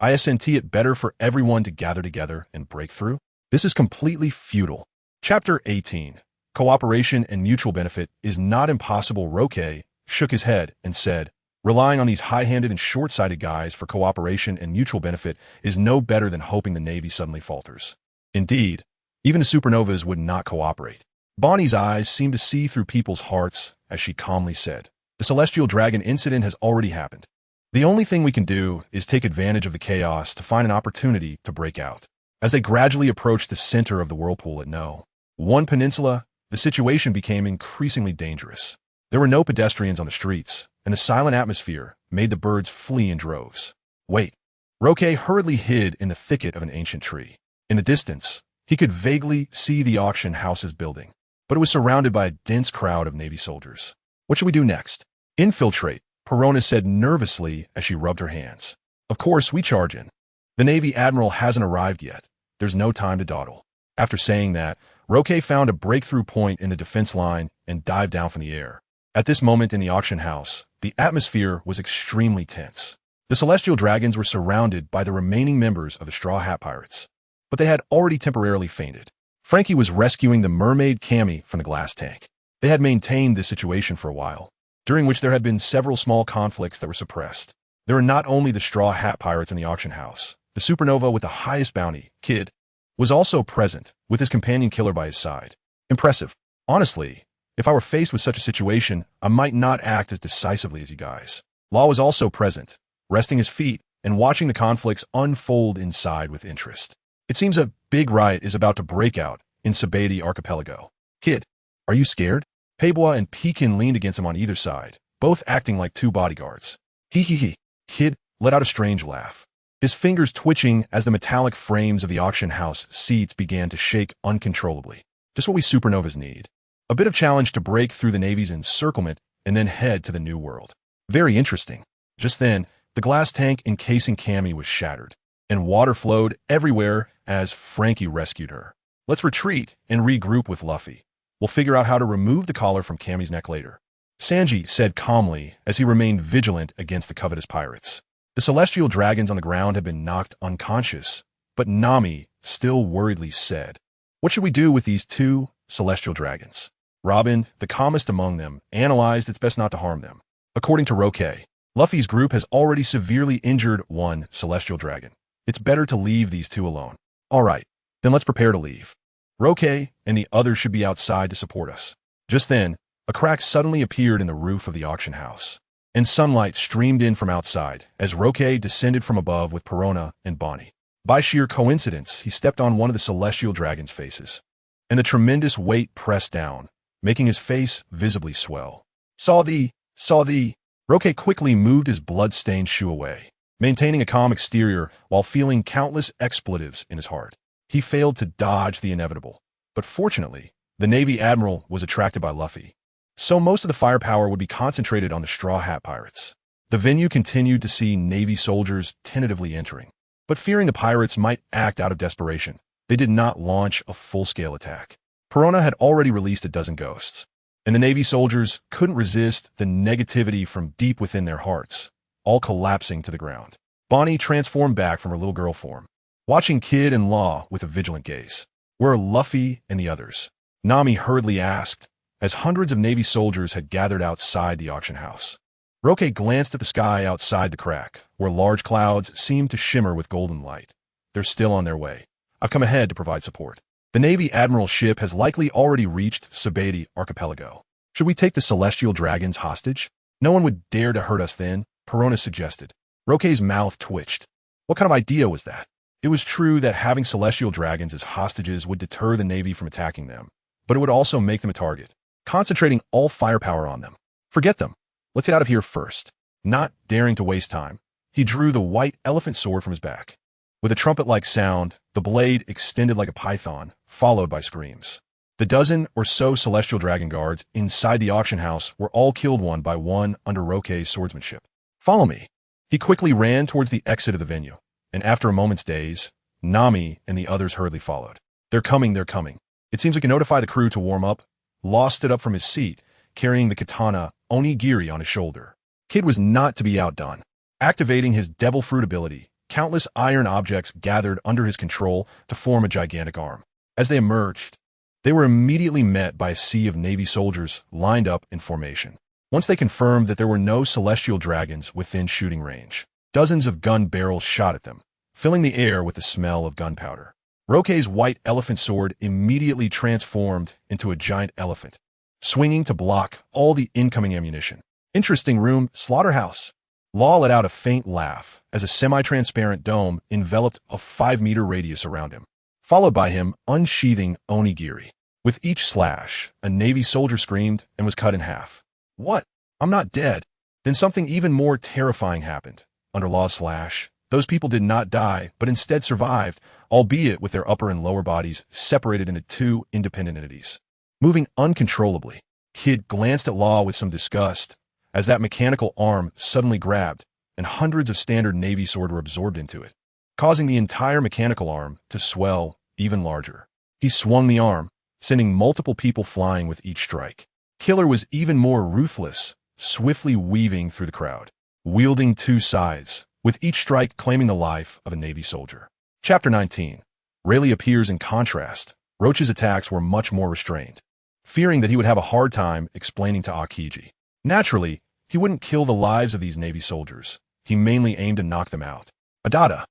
"Isn't it better for everyone to gather together and break through? This is completely futile." Chapter 18. Cooperation and mutual benefit is not impossible. Roque shook his head and said, relying on these high-handed and short-sighted guys for cooperation and mutual benefit is no better than hoping the Navy suddenly falters. Indeed, even the supernovas would not cooperate. Bonnie's eyes seemed to see through people's hearts as she calmly said, the Celestial Dragon incident has already happened. The only thing we can do is take advantage of the chaos to find an opportunity to break out. As they gradually approached the center of the whirlpool at one peninsula, the situation became increasingly dangerous. There were no pedestrians on the streets, and the silent atmosphere made the birds flee in droves. Wait. Roque hurriedly hid in the thicket of an ancient tree. In the distance, he could vaguely see the auction house's building, but it was surrounded by a dense crowd of Navy soldiers. What should we do next? Infiltrate, Perona said nervously as she rubbed her hands. Of course, we charge in. The Navy Admiral hasn't arrived yet. There's no time to dawdle. After saying that, Roque found a breakthrough point in the defense line and dived down from the air. At this moment in the auction house, the atmosphere was extremely tense. The Celestial Dragons were surrounded by the remaining members of the Straw Hat Pirates, but they had already temporarily fainted. Frankie was rescuing the mermaid Cammy from the glass tank. They had maintained this situation for a while, during which there had been several small conflicts that were suppressed. There were not only the Straw Hat Pirates in the auction house. The supernova with the highest bounty, Kid, was also present, with his companion killer by his side. Impressive. Honestly, if I were faced with such a situation, I might not act as decisively as you guys. Law was also present, resting his feet and watching the conflicts unfold inside with interest. It seems a big riot is about to break out in Sabati Archipelago. Kid, are you scared? Peboa and Pekin leaned against him on either side, both acting like two bodyguards. He. Kid let out a strange laugh, his fingers twitching as the metallic frames of the auction house seats began to shake uncontrollably. Just what we supernovas need. A bit of challenge to break through the Navy's encirclement and then head to the New World. Very interesting. Just then, the glass tank encasing Cammy was shattered, and water flowed everywhere as Frankie rescued her. Let's retreat and regroup with Luffy. We'll figure out how to remove the collar from Cammy's neck later. Sanji said calmly as he remained vigilant against the covetous pirates. The Celestial Dragons on the ground had been knocked unconscious, but Nami still worriedly said, what should we do with these two Celestial Dragons? Robin, the calmest among them, analyzed it's best not to harm them. According to Roque, Luffy's group has already severely injured one Celestial Dragon. It's better to leave these two alone. All right, then let's prepare to leave. Roque and the others should be outside to support us. Just then, a crack suddenly appeared in the roof of the auction house, and sunlight streamed in from outside as Roque descended from above with Perona and Bonnie. By sheer coincidence, he stepped on one of the Celestial Dragon's faces, and the tremendous weight pressed down, making his face visibly swell. Saw thee. Roque quickly moved his blood-stained shoe away, maintaining a calm exterior while feeling countless expletives in his heart. He failed to dodge the inevitable, but fortunately, the Navy Admiral was attracted by Luffy, so most of the firepower would be concentrated on the Straw Hat Pirates. The venue continued to see Navy soldiers tentatively entering, but fearing the pirates might act out of desperation, they did not launch a full-scale attack. Perona had already released a dozen ghosts, and the Navy soldiers couldn't resist the negativity from deep within their hearts, all collapsing to the ground. Bonnie transformed back from her little girl form, watching Kid and Law with a vigilant gaze. Where are Luffy and the others? Nami hurriedly asked, as hundreds of Navy soldiers had gathered outside the auction house. Roque glanced at the sky outside the crack, where large clouds seemed to shimmer with golden light. They're still on their way. I've come ahead to provide support. The Navy Admiral's ship has likely already reached Sabati Archipelago. Should we take the celestial dragons hostage? No one would dare to hurt us then, Perona suggested. Roke's mouth twitched. What kind of idea was that? It was true that having celestial dragons as hostages would deter the Navy from attacking them, but it would also make them a target, concentrating all firepower on them. Forget them. Let's get out of here first. Not daring to waste time, he drew the white elephant sword from his back. With a trumpet-like sound, the blade extended like a python, followed by screams. The dozen or so celestial dragon guards inside the auction house were all killed one by one under Roke's swordsmanship. Follow me. He quickly ran towards the exit of the venue, and after a moment's daze, Nami and the others hurriedly followed. They're coming, they're coming. It seems we can notify the crew to warm up. Law stood up from his seat, carrying the katana onigiri on his shoulder. Kid was not to be outdone. Activating his devil fruit ability, countless iron objects gathered under his control to form a gigantic arm. As they emerged, they were immediately met by a sea of Navy soldiers lined up in formation. Once they confirmed that there were no celestial dragons within shooting range, dozens of gun barrels shot at them, filling the air with the smell of gunpowder. Roke's white elephant sword immediately transformed into a giant elephant, swinging to block all the incoming ammunition. Interesting room, slaughterhouse. Law let out a faint laugh as a semi-transparent dome enveloped a 5-meter radius around him, followed by him unsheathing onigiri. With each slash, a Navy soldier screamed and was cut in half. What? I'm not dead. Then something even more terrifying happened. Under Law's slash, those people did not die, but instead survived, albeit with their upper and lower bodies separated into two independent entities. Moving uncontrollably, Kid glanced at Law with some disgust as that mechanical arm suddenly grabbed and hundreds of standard Navy swords were absorbed into it, causing the entire mechanical arm to swell even larger. He swung the arm, sending multiple people flying with each strike. Killer was even more ruthless, swiftly weaving through the crowd, wielding two scythes, with each strike claiming the life of a Navy soldier. Chapter 19. Rayleigh appears in contrast. Roach's attacks were much more restrained, fearing that he would have a hard time explaining to Aokiji. Naturally, he wouldn't kill the lives of these Navy soldiers. He mainly aimed to knock them out. Adada.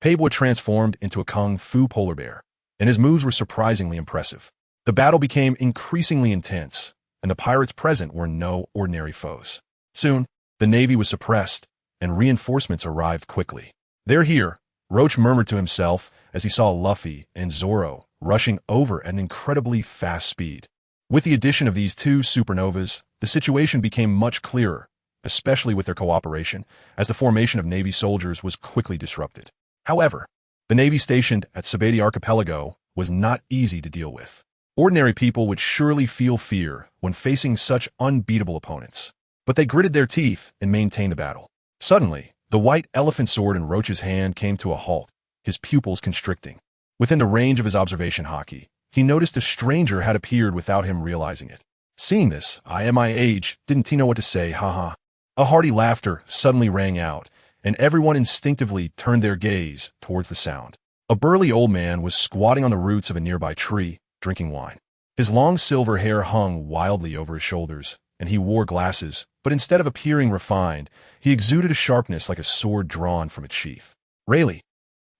Peibo transformed into a kung fu polar bear, and his moves were surprisingly impressive. The battle became increasingly intense, and the pirates present were no ordinary foes. Soon, the Navy was suppressed, and reinforcements arrived quickly. They're here, Roach murmured to himself as he saw Luffy and Zoro rushing over at an incredibly fast speed. With the addition of these two supernovas, the situation became much clearer, especially with their cooperation, as the formation of Navy soldiers was quickly disrupted. However, the Navy stationed at Sabeti Archipelago was not easy to deal with. Ordinary people would surely feel fear when facing such unbeatable opponents, but they gritted their teeth and maintained the battle. Suddenly, the white elephant sword in Roach's hand came to a halt, his pupils constricting. Within the range of his observation haki, he noticed a stranger had appeared without him realizing it. Seeing this, I at my age, didn't he know what to say, haha. A hearty laughter suddenly rang out, and everyone instinctively turned their gaze towards the sound. A burly old man was squatting on the roots of a nearby tree, drinking wine. His long silver hair hung wildly over his shoulders, and he wore glasses, but instead of appearing refined, he exuded a sharpness like a sword drawn from its sheath. Rayleigh.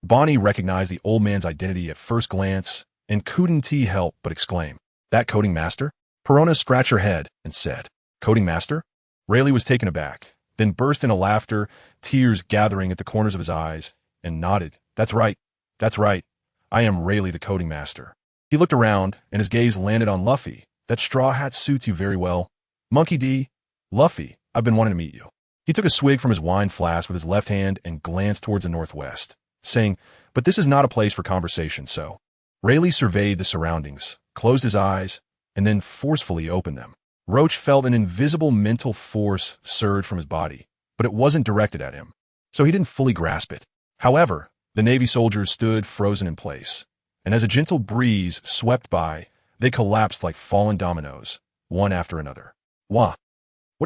Bonnie recognized the old man's identity at first glance, and couldn't help but exclaim, "That coding master?" Perona scratched her head and said, "Coding master?" Rayleigh was taken aback, then burst into laughter, tears gathering at the corners of his eyes, and nodded. That's right. I am Rayleigh the coding master." He looked around, and his gaze landed on Luffy. "That straw hat suits you very well. Monkey D. Luffy, I've been wanting to meet you." He took a swig from his wine flask with his left hand and glanced towards the northwest, saying, "But this is not a place for conversation, so." Rayleigh surveyed the surroundings, closed his eyes, and then forcefully opened them. Roach felt an invisible mental force surge from his body, but it wasn't directed at him, so he didn't fully grasp it. However, the Navy soldiers stood frozen in place, and as a gentle breeze swept by, they collapsed like fallen dominoes, one after another. What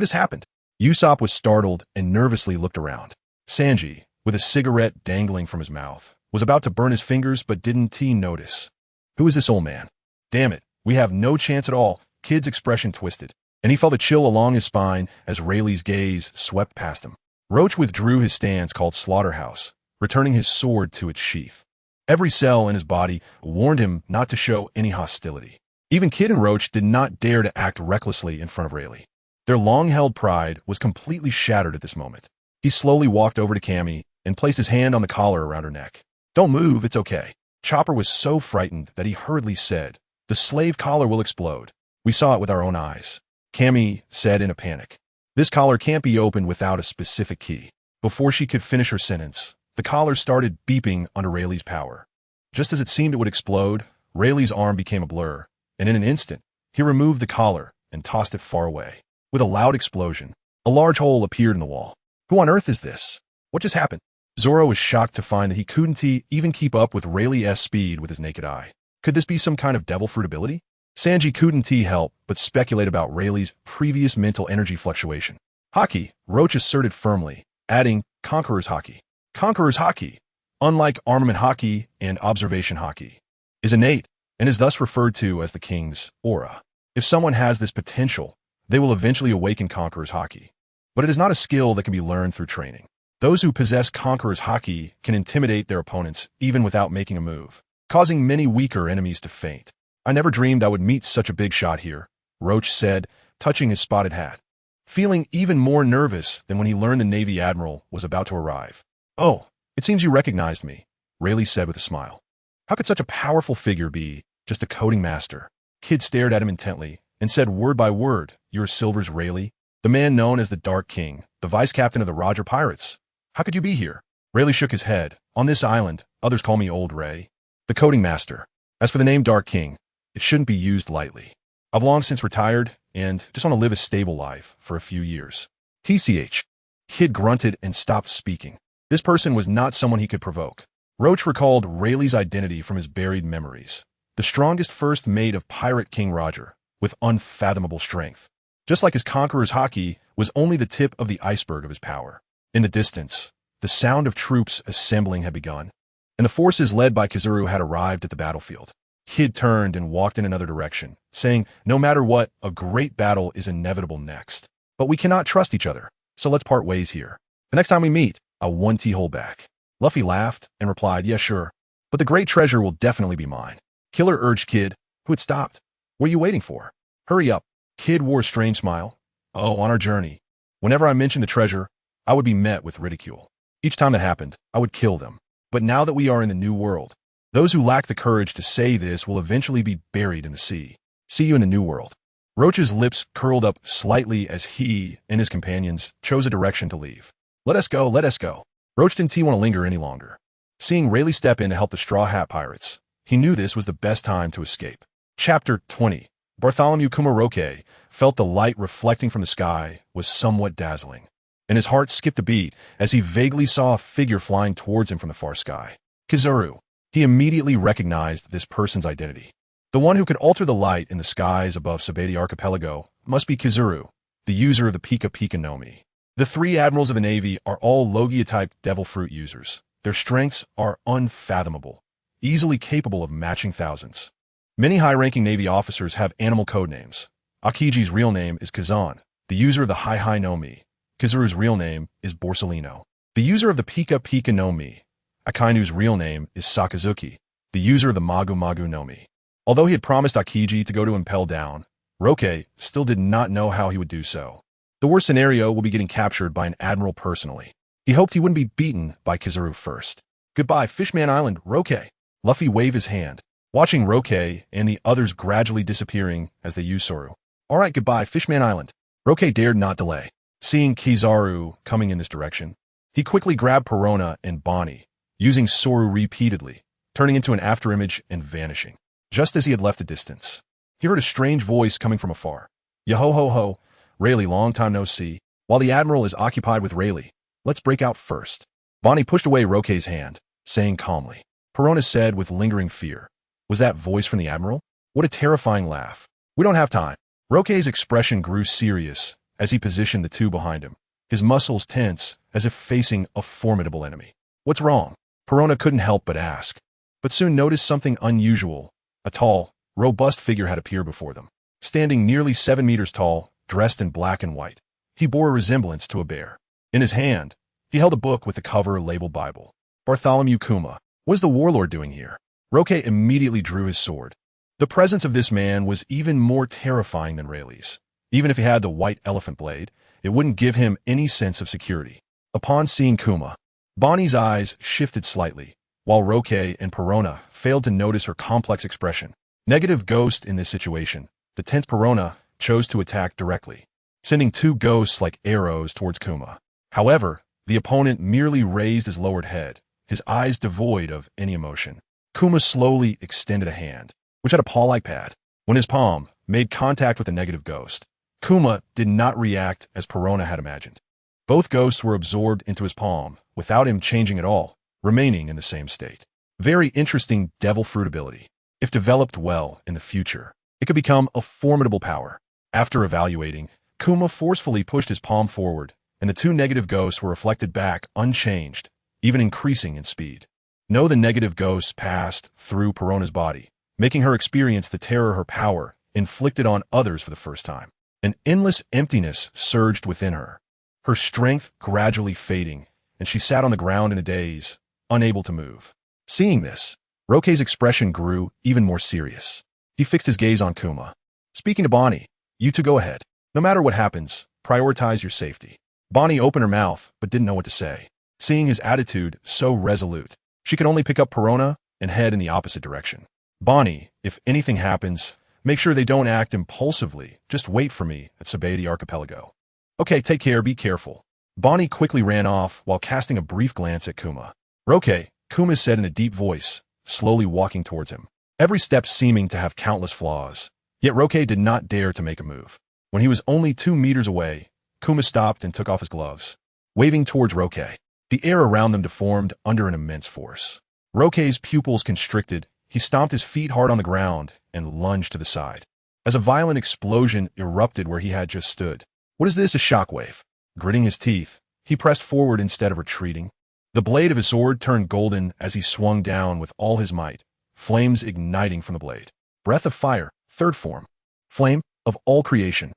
has happened? Usopp was startled and nervously looked around. Sanji, with a cigarette dangling from his mouth, was about to burn his fingers but didn't he notice. Who is this old man? Damn it, we have no chance at all. Kid's expression twisted, and he felt a chill along his spine as Rayleigh's gaze swept past him. Roach withdrew his stance called Slaughterhouse, returning his sword to its sheath. Every cell in his body warned him not to show any hostility. Even Kid and Roach did not dare to act recklessly in front of Rayleigh. Their long-held pride was completely shattered at this moment. He slowly walked over to Cammy and placed his hand on the collar around her neck. "Don't move, it's okay." Chopper was so frightened that he hurriedly said, "The slave collar will explode. We saw it with our own eyes." Cammy said in a panic, "This collar can't be opened without a specific key." Before she could finish her sentence, the collar started beeping under Rayleigh's power. Just as it seemed it would explode, Rayleigh's arm became a blur, and in an instant, he removed the collar and tossed it far away. With a loud explosion, a large hole appeared in the wall. Who on earth is this? What just happened? Zoro was shocked to find that he couldn't even keep up with Rayleigh's speed with his naked eye. Could this be some kind of devil fruit ability? Sanji couldn't help but speculate about Rayleigh's previous mental energy fluctuation. "Haki," Roach asserted firmly, adding, "Conqueror's Haki." Conqueror's Haki, unlike armament Haki and observation Haki, is innate and is thus referred to as the King's aura. If someone has this potential, they will eventually awaken Conqueror's Haki. But it is not a skill that can be learned through training. Those who possess Conqueror's Haki can intimidate their opponents even without making a move, causing many weaker enemies to faint. "I never dreamed I would meet such a big shot here," Roach said, touching his spotted hat, feeling even more nervous than when he learned the Navy Admiral was about to arrive. "Oh, it seems you recognized me," Rayleigh said with a smile. How could such a powerful figure be just a coding master? Kid stared at him intently and said word by word, "You're Silver's Rayleigh, the man known as the Dark King, the vice captain of the Roger Pirates. How could you be here?" Rayleigh shook his head. "On this island, others call me Old Ray, the coding master. As for the name Dark King, it shouldn't be used lightly. I've long since retired and just want to live a stable life for a few years." TCH. Kid grunted and stopped speaking. This person was not someone he could provoke. Roach recalled Rayleigh's identity from his buried memories. The strongest first mate of Pirate King Roger, with unfathomable strength. Just like his Conqueror's Haki was only the tip of the iceberg of his power. In the distance, the sound of troops assembling had begun, and the forces led by Kizaru had arrived at the battlefield. Kid turned and walked in another direction, saying, "No matter what, a great battle is inevitable next. But we cannot trust each other, so let's part ways here. The next time we meet, I'll one T-hole back." Luffy laughed and replied, "Yeah, sure. But the great treasure will definitely be mine." Killer urged Kid, who had stopped. "What are you waiting for? Hurry up." Kid wore a strange smile. "Oh, on our journey, whenever I mentioned the treasure, I would be met with ridicule. Each time that happened, I would kill them. But now that we are in the new world, those who lack the courage to say this will eventually be buried in the sea. See you in the new world." Roach's lips curled up slightly as he and his companions chose a direction to leave. Let us go, let us go." Roach didn't want to linger any longer. Seeing Rayleigh step in to help the Straw Hat Pirates, he knew this was the best time to escape. Chapter 20. Bartholomew Kumaroke felt the light reflecting from the sky was somewhat dazzling, and his heart skipped a beat as he vaguely saw a figure flying towards him from the far sky. Kizaru. He immediately recognized this person's identity. The one who could alter the light in the skies above Sabete Archipelago must be Kizaru, the user of the Pika Pika no Mi. The three admirals of the Navy are all Logia-type devil fruit users. Their strengths are unfathomable, easily capable of matching thousands. Many high-ranking Navy officers have animal code names. Akiji's real name is Kazan, the user of the Hai Hai no Mi. Kizaru's real name is Borsalino, the user of the Pika Pika no Mi. Akainu's real name is Sakazuki, the user of the Magu Magu no Mi. Although he had promised Akiji to go to Impel Down, Roke still did not know how he would do so. The worst scenario will be getting captured by an admiral personally. He hoped he wouldn't be beaten by Kizaru first. "Goodbye, Fishman Island, Roke." Luffy waved his hand, watching Roke and the others gradually disappearing as they used Soru. "All right, goodbye, Fishman Island." Roke dared not delay. Seeing Kizaru coming in this direction, he quickly grabbed Perona and Bonnie, using Soru repeatedly, turning into an afterimage and vanishing. Just as he had left a distance, he heard a strange voice coming from afar. "Yo-ho-ho-ho, Rayleigh, long time no see. While the Admiral is occupied with Rayleigh, let's break out first." Bonnie pushed away Roke's hand, saying calmly. Perona said with lingering fear, "Was that voice from the Admiral? What a terrifying laugh. We don't have time." Roke's expression grew serious as he positioned the two behind him, his muscles tense as if facing a formidable enemy. "What's wrong?" Perona couldn't help but ask, but soon noticed something unusual. A tall, robust figure had appeared before them. Standing nearly 7 meters tall, dressed in black and white, he bore a resemblance to a bear. In his hand, he held a book with the cover labeled Bible. Bartholomew Kuma. What is the warlord doing here? Roke immediately drew his sword. The presence of this man was even more terrifying than Rayleigh's. Even if he had the white elephant blade, it wouldn't give him any sense of security. Upon seeing Kuma, Bonnie's eyes shifted slightly, while Roque and Perona failed to notice her complex expression. Negative ghost in this situation, the tense Perona chose to attack directly, sending two ghosts like arrows towards Kuma. However, the opponent merely raised his lowered head, his eyes devoid of any emotion. Kuma slowly extended a hand, which had a paw-like pad. When his palm made contact with the negative ghost, Kuma did not react as Perona had imagined. Both ghosts were absorbed into his palm without him changing at all, remaining in the same state. Very interesting devil fruit ability. If developed well in the future, it could become a formidable power. After evaluating, Kuma forcefully pushed his palm forward, and the two negative ghosts were reflected back unchanged, even increasing in speed. No, the negative ghosts passed through Perona's body, making her experience the terror her power inflicted on others for the first time. An endless emptiness surged within her, her strength gradually fading, and she sat on the ground in a daze, unable to move. Seeing this, Roque's expression grew even more serious. He fixed his gaze on Kuma. Speaking to Bonnie, "You two go ahead. No matter what happens, prioritize your safety." Bonnie opened her mouth, but didn't know what to say. Seeing his attitude so resolute, she could only pick up Perona and head in the opposite direction. "Bonnie, if anything happens, make sure they don't act impulsively. Just wait for me at The Archipelago." "Okay, take care, be careful." Bonnie quickly ran off while casting a brief glance at Kuma. "Roque," Kuma said in a deep voice, slowly walking towards him. Every step seeming to have countless flaws. Yet Roque did not dare to make a move. When he was only 2 meters away, Kuma stopped and took off his gloves, waving towards Roque. The air around them deformed under an immense force. Roque's pupils constricted. He stomped his feet hard on the ground and lunged to the side. As a violent explosion erupted where he had just stood. "What is this, a shockwave?" Gritting his teeth, he pressed forward instead of retreating. The blade of his sword turned golden as he swung down with all his might, flames igniting from the blade. Breath of fire, third form. Flame of all creation.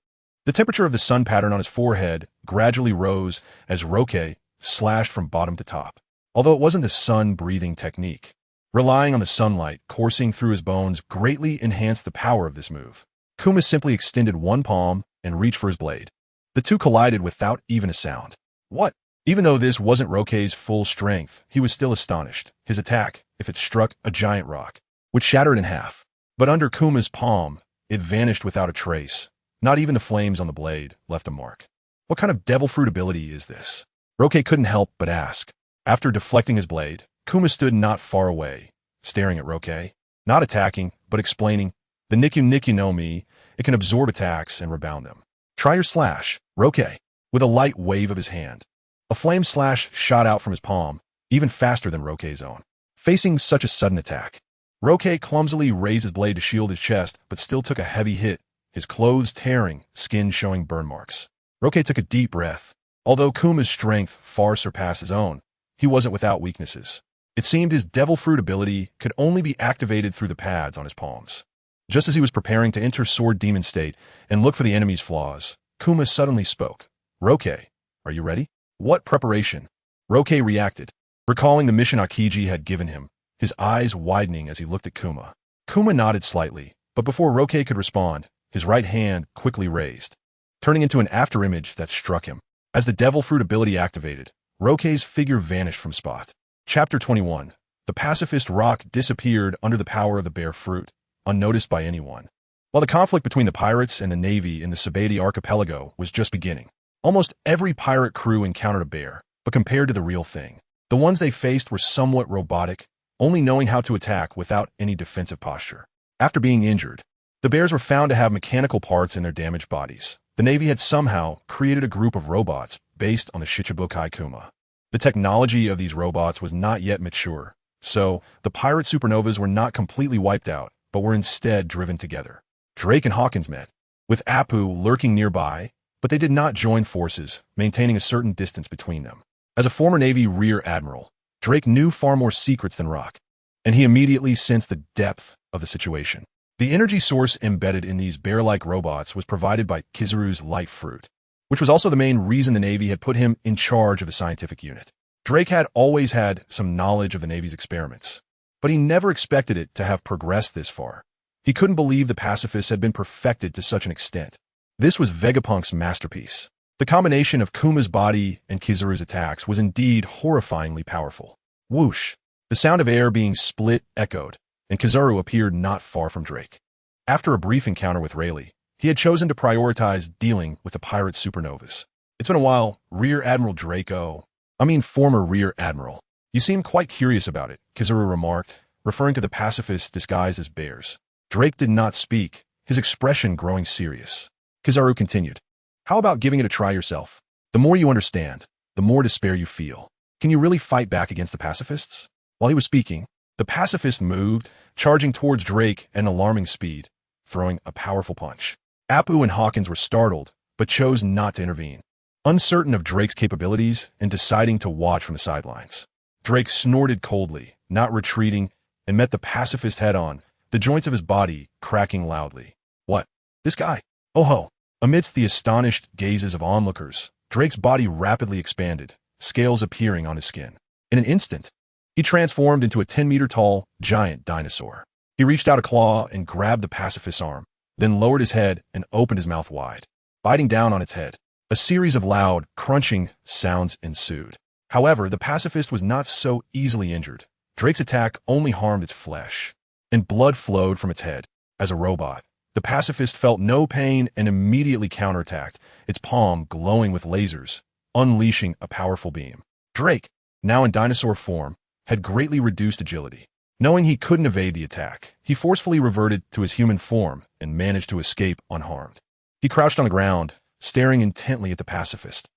The temperature of the sun pattern on his forehead gradually rose as Roque slashed from bottom to top. Although it wasn't the sun-breathing technique, relying on the sunlight coursing through his bones greatly enhanced the power of this move. Kuma simply extended one palm and reached for his blade. The two collided without even a sound. What? Even though this wasn't Roque's full strength, he was still astonished. His attack, if it struck a giant rock, would shatter it in half. But under Kuma's palm, it vanished without a trace. Not even the flames on the blade left a mark. What kind of devil fruit ability is this? Roque couldn't help but ask. After deflecting his blade, Kuma stood not far away, staring at Roque, not attacking, but explaining, "The Niku no Mi, it can absorb attacks and rebound them. Try your slash, Roque," with a light wave of his hand. A flame slash shot out from his palm, even faster than Roque's own. Facing such a sudden attack, Roque clumsily raised his blade to shield his chest, but still took a heavy hit, his clothes tearing, skin showing burn marks. Roque took a deep breath. Although Kuma's strength far surpassed his own, he wasn't without weaknesses. It seemed his devil fruit ability could only be activated through the pads on his palms. Just as he was preparing to enter sword demon state and look for the enemy's flaws, Kuma suddenly spoke. "Roque, are you ready?" "What preparation?" Roque reacted, recalling the mission Akiji had given him, his eyes widening as he looked at Kuma. Kuma nodded slightly, but before Roque could respond, his right hand quickly raised, turning into an afterimage that struck him. As the devil fruit ability activated, Roque's figure vanished from spot. Chapter 21. The pacifist rock disappeared under the power of the bear fruit, unnoticed by anyone. While the conflict between the pirates and the navy in the archipelago was just beginning, almost every pirate crew encountered a bear, but compared to the real thing, the ones they faced were somewhat robotic, only knowing how to attack without any defensive posture. After being injured, the bears were found to have mechanical parts in their damaged bodies. The Navy had somehow created a group of robots based on the Shichibukai Kuma. The technology of these robots was not yet mature, so the pirate supernovas were not completely wiped out, but were instead driven together. Drake and Hawkins met, with Apu lurking nearby, but they did not join forces, maintaining a certain distance between them. As a former Navy Rear Admiral, Drake knew far more secrets than Rock, and he immediately sensed the depth of the situation. The energy source embedded in these bear-like robots was provided by Kizaru's life fruit, which was also the main reason the Navy had put him in charge of the scientific unit. Drake had always had some knowledge of the Navy's experiments, but he never expected it to have progressed this far. He couldn't believe the pacifists had been perfected to such an extent. This was Vegapunk's masterpiece. The combination of Kuma's body and Kizaru's attacks was indeed horrifyingly powerful. Whoosh! The sound of air being split echoed, and Kizaru appeared not far from Drake. After a brief encounter with Rayleigh, he had chosen to prioritize dealing with the pirate supernovas. It's been a while, Rear Admiral former Rear Admiral. You seem quite curious about it, Kizaru remarked, referring to the pacifists disguised as bears. Drake did not speak, his expression growing serious. Kizaru continued, "How about giving it a try yourself? The more you understand, the more despair you feel. Can you really fight back against the pacifists?" While he was speaking, the pacifist moved, charging towards Drake at an alarming speed, throwing a powerful punch. Apu and Hawkins were startled, but chose not to intervene, uncertain of Drake's capabilities and deciding to watch from the sidelines. Drake snorted coldly, not retreating, and met the pacifist head-on, the joints of his body cracking loudly. "What? This guy? Oh ho!" Amidst the astonished gazes of onlookers, Drake's body rapidly expanded, scales appearing on his skin. In an instant, he transformed into a 10-meter-tall, giant dinosaur. He reached out a claw and grabbed the pacifist's arm, then lowered his head and opened his mouth wide, biting down on its head. A series of loud, crunching sounds ensued. However, the pacifist was not so easily injured. Drake's attack only harmed its flesh, and blood flowed from its head. As a robot, the pacifist felt no pain and immediately counterattacked, its palm glowing with lasers, unleashing a powerful beam. Drake, now in dinosaur form, had greatly reduced agility. Knowing he couldn't evade the attack, he forcefully reverted to his human form and managed to escape unharmed. He crouched on the ground, staring intently at the pacifist.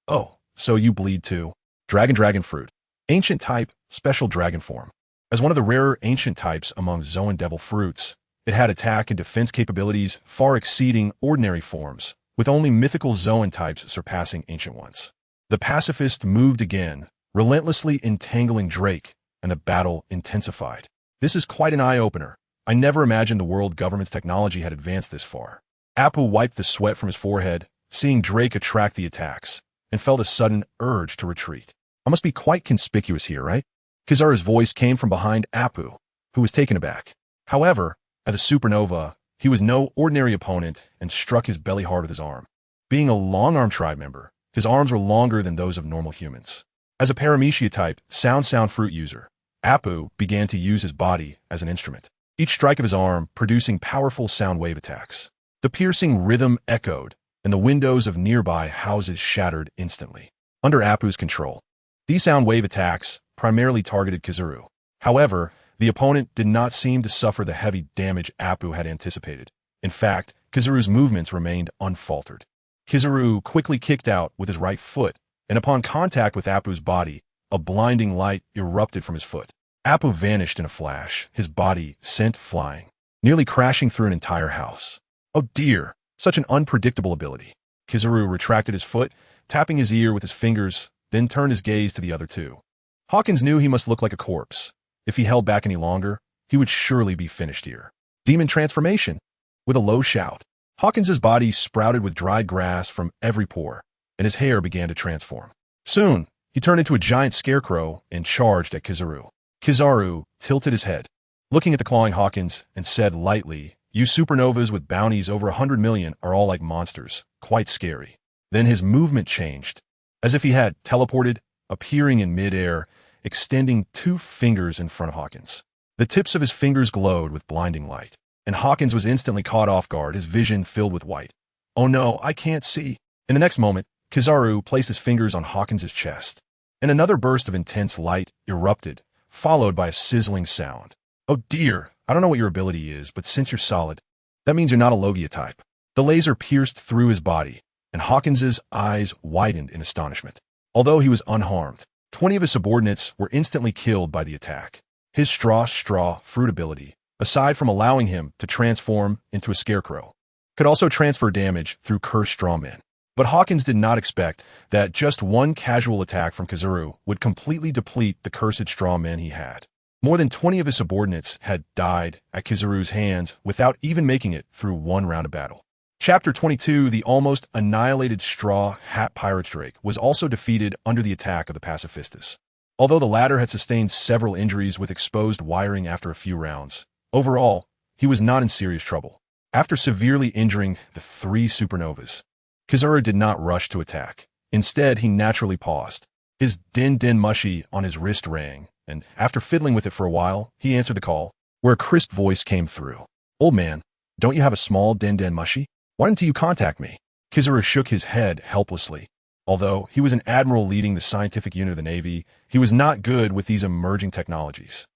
"Oh, so you bleed too." Dragon fruit. Ancient type, special dragon form. As one of the rarer ancient types among Zoan devil fruits, it had attack and defense capabilities far exceeding ordinary forms, with only mythical Zoan types surpassing ancient ones. The pacifist moved again, relentlessly entangling Drake, and the battle intensified. This is quite an eye-opener. I never imagined the world government's technology had advanced this far. Apu wiped the sweat from his forehead, seeing Drake attract the attacks, and felt a sudden urge to retreat. "I must be quite conspicuous here, right?" Kizaru's voice came from behind Apu, who was taken aback. However, at the supernova, he was no ordinary opponent and struck his belly hard with his arm. Being a long-arm tribe member, his arms were longer than those of normal humans. As a Paramecia-type sound fruit user, Apu began to use his body as an instrument, each strike of his arm producing powerful sound wave attacks. The piercing rhythm echoed, and the windows of nearby houses shattered instantly. Under Apu's control, these sound wave attacks primarily targeted Kizaru. However, the opponent did not seem to suffer the heavy damage Apu had anticipated. In fact, Kizaru's movements remained unfaltered. Kizaru quickly kicked out with his right foot, and upon contact with Apu's body, a blinding light erupted from his foot. Apu vanished in a flash, his body sent flying, nearly crashing through an entire house. Oh dear, such an unpredictable ability. Kizaru retracted his foot, tapping his ear with his fingers, then turned his gaze to the other two. Hawkins knew he must look like a corpse. If he held back any longer, he would surely be finished here. Demon transformation. With a low shout, Hawkins's body sprouted with dried grass from every pore, and his hair began to transform. Soon, he turned into a giant scarecrow and charged at Kizaru. Kizaru tilted his head, looking at the clawing Hawkins, and said lightly, "You supernovas with bounties over 100 million are all like monsters, quite scary." Then his movement changed, as if he had teleported, appearing in mid-air, extending 2 fingers in front of Hawkins. The tips of his fingers glowed with blinding light, and Hawkins was instantly caught off guard, his vision filled with white. "Oh no, I can't see." In the next moment, Kizaru placed his fingers on Hawkins's chest, and another burst of intense light erupted, followed by a sizzling sound. "Oh dear, I don't know what your ability is, but since you're solid, that means you're not a Logia type." The laser pierced through his body, and Hawkins's eyes widened in astonishment. Although he was unharmed, 20 of his subordinates were instantly killed by the attack. His straw fruit ability, aside from allowing him to transform into a scarecrow, could also transfer damage through cursed straw men. But Hawkins did not expect that just one casual attack from Kizaru would completely deplete the cursed straw men he had. More than 20 of his subordinates had died at Kizaru's hands without even making it through one round of battle. Chapter 22, the almost annihilated Straw Hat Pirates Drake, was also defeated under the attack of the pacifistas. Although the latter had sustained several injuries with exposed wiring after a few rounds, overall, he was not in serious trouble. After severely injuring the three supernovas, Kizuru did not rush to attack. Instead, he naturally paused. His din-din mushi on his wrist rang, and after fiddling with it for a while, he answered the call, where a crisp voice came through. "Old man, don't you have a small din-din mushi? Why didn't you contact me?" Kizuru shook his head helplessly. Although he was an admiral leading the scientific unit of the Navy, he was not good with these emerging technologies.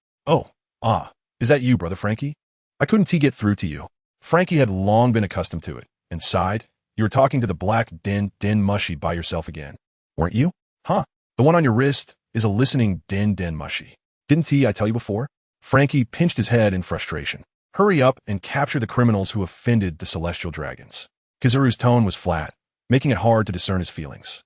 Is that you, Brother Frankie? I couldn't get through to you." Frankie had long been accustomed to it, and sighed. "You were talking to the black din-din mushi by yourself again, weren't you? Huh? The one on your wrist is a listening din-din mushi. Didn't I tell you before?" Frankie pinched his head in frustration. "Hurry up and capture the criminals who offended the celestial dragons." Kizuru's tone was flat, making it hard to discern his feelings.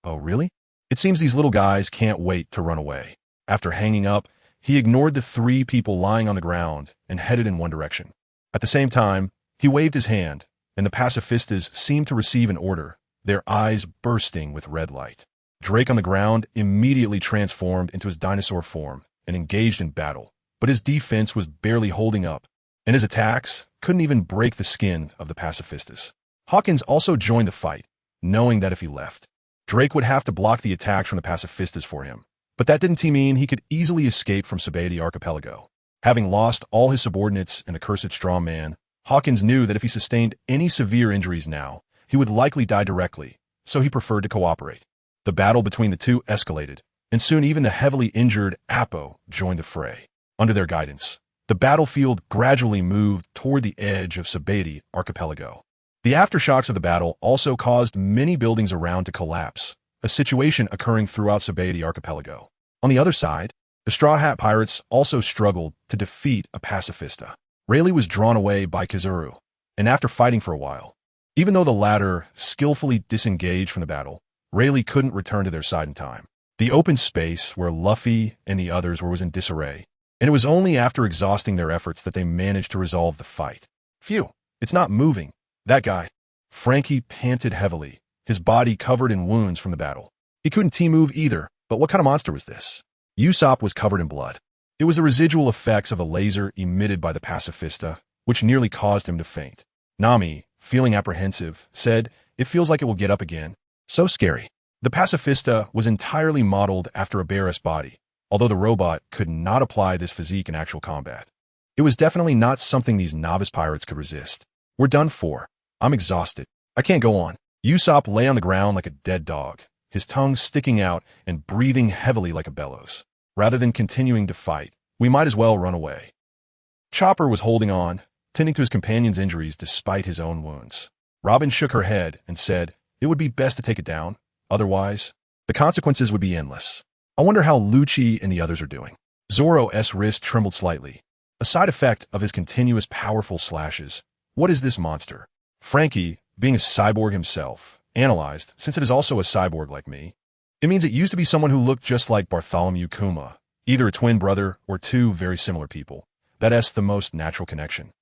"Oh, really? It seems these little guys can't wait to run away." After hanging up, he ignored the three people lying on the ground and headed in one direction. At the same time, he waved his hand, and the pacifistas seemed to receive an order, their eyes bursting with red light. Drake on the ground immediately transformed into his dinosaur form and engaged in battle, but his defense was barely holding up, and his attacks couldn't even break the skin of the pacifistas. Hawkins also joined the fight, knowing that if he left, Drake would have to block the attacks from the pacifistas for him. But that didn't mean he could easily escape from the archipelago. Having lost all his subordinates and the cursed straw man, Hawkins knew that if he sustained any severe injuries now, he would likely die directly, so he preferred to cooperate. The battle between the two escalated, and soon even the heavily injured Apo joined the fray. Under their guidance, the battlefield gradually moved toward the edge of the archipelago. The aftershocks of the battle also caused many buildings around to collapse, a situation occurring throughout the archipelago. On the other side, the Straw Hat Pirates also struggled to defeat a pacifista. Rayleigh was drawn away by Kizuru, and after fighting for a while, even though the latter skillfully disengaged from the battle, Rayleigh couldn't return to their side in time. The open space where Luffy and the others were was in disarray, and it was only after exhausting their efforts that they managed to resolve the fight. "Phew, it's not moving. That guy." Frankie panted heavily, his body covered in wounds from the battle. He couldn't move either, but what kind of monster was this? Usopp was covered in blood. It was the residual effects of a laser emitted by the pacifista, which nearly caused him to faint. Nami, feeling apprehensive, said, "It feels like it will get up again. So scary." The pacifista was entirely modeled after a Beerus body, although the robot could not apply this physique in actual combat. It was definitely not something these novice pirates could resist. "We're done for. I'm exhausted. I can't go on." Usopp lay on the ground like a dead dog, his tongue sticking out and breathing heavily like a bellows. Rather than continuing to fight, we might as well run away. Chopper was holding on, tending to his companion's injuries despite his own wounds. Robin shook her head and said, "It would be best to take it down. Otherwise, the consequences would be endless. I wonder how Lucci and the others are doing." Zoro's wrist trembled slightly, a side effect of his continuous powerful slashes. "What is this monster?" Frankie, being a cyborg himself, analyzed, since it is also a cyborg like me. It means it used to be someone who looked just like Bartholomew Kuma, either a twin brother or two very similar people. That's the most natural connection.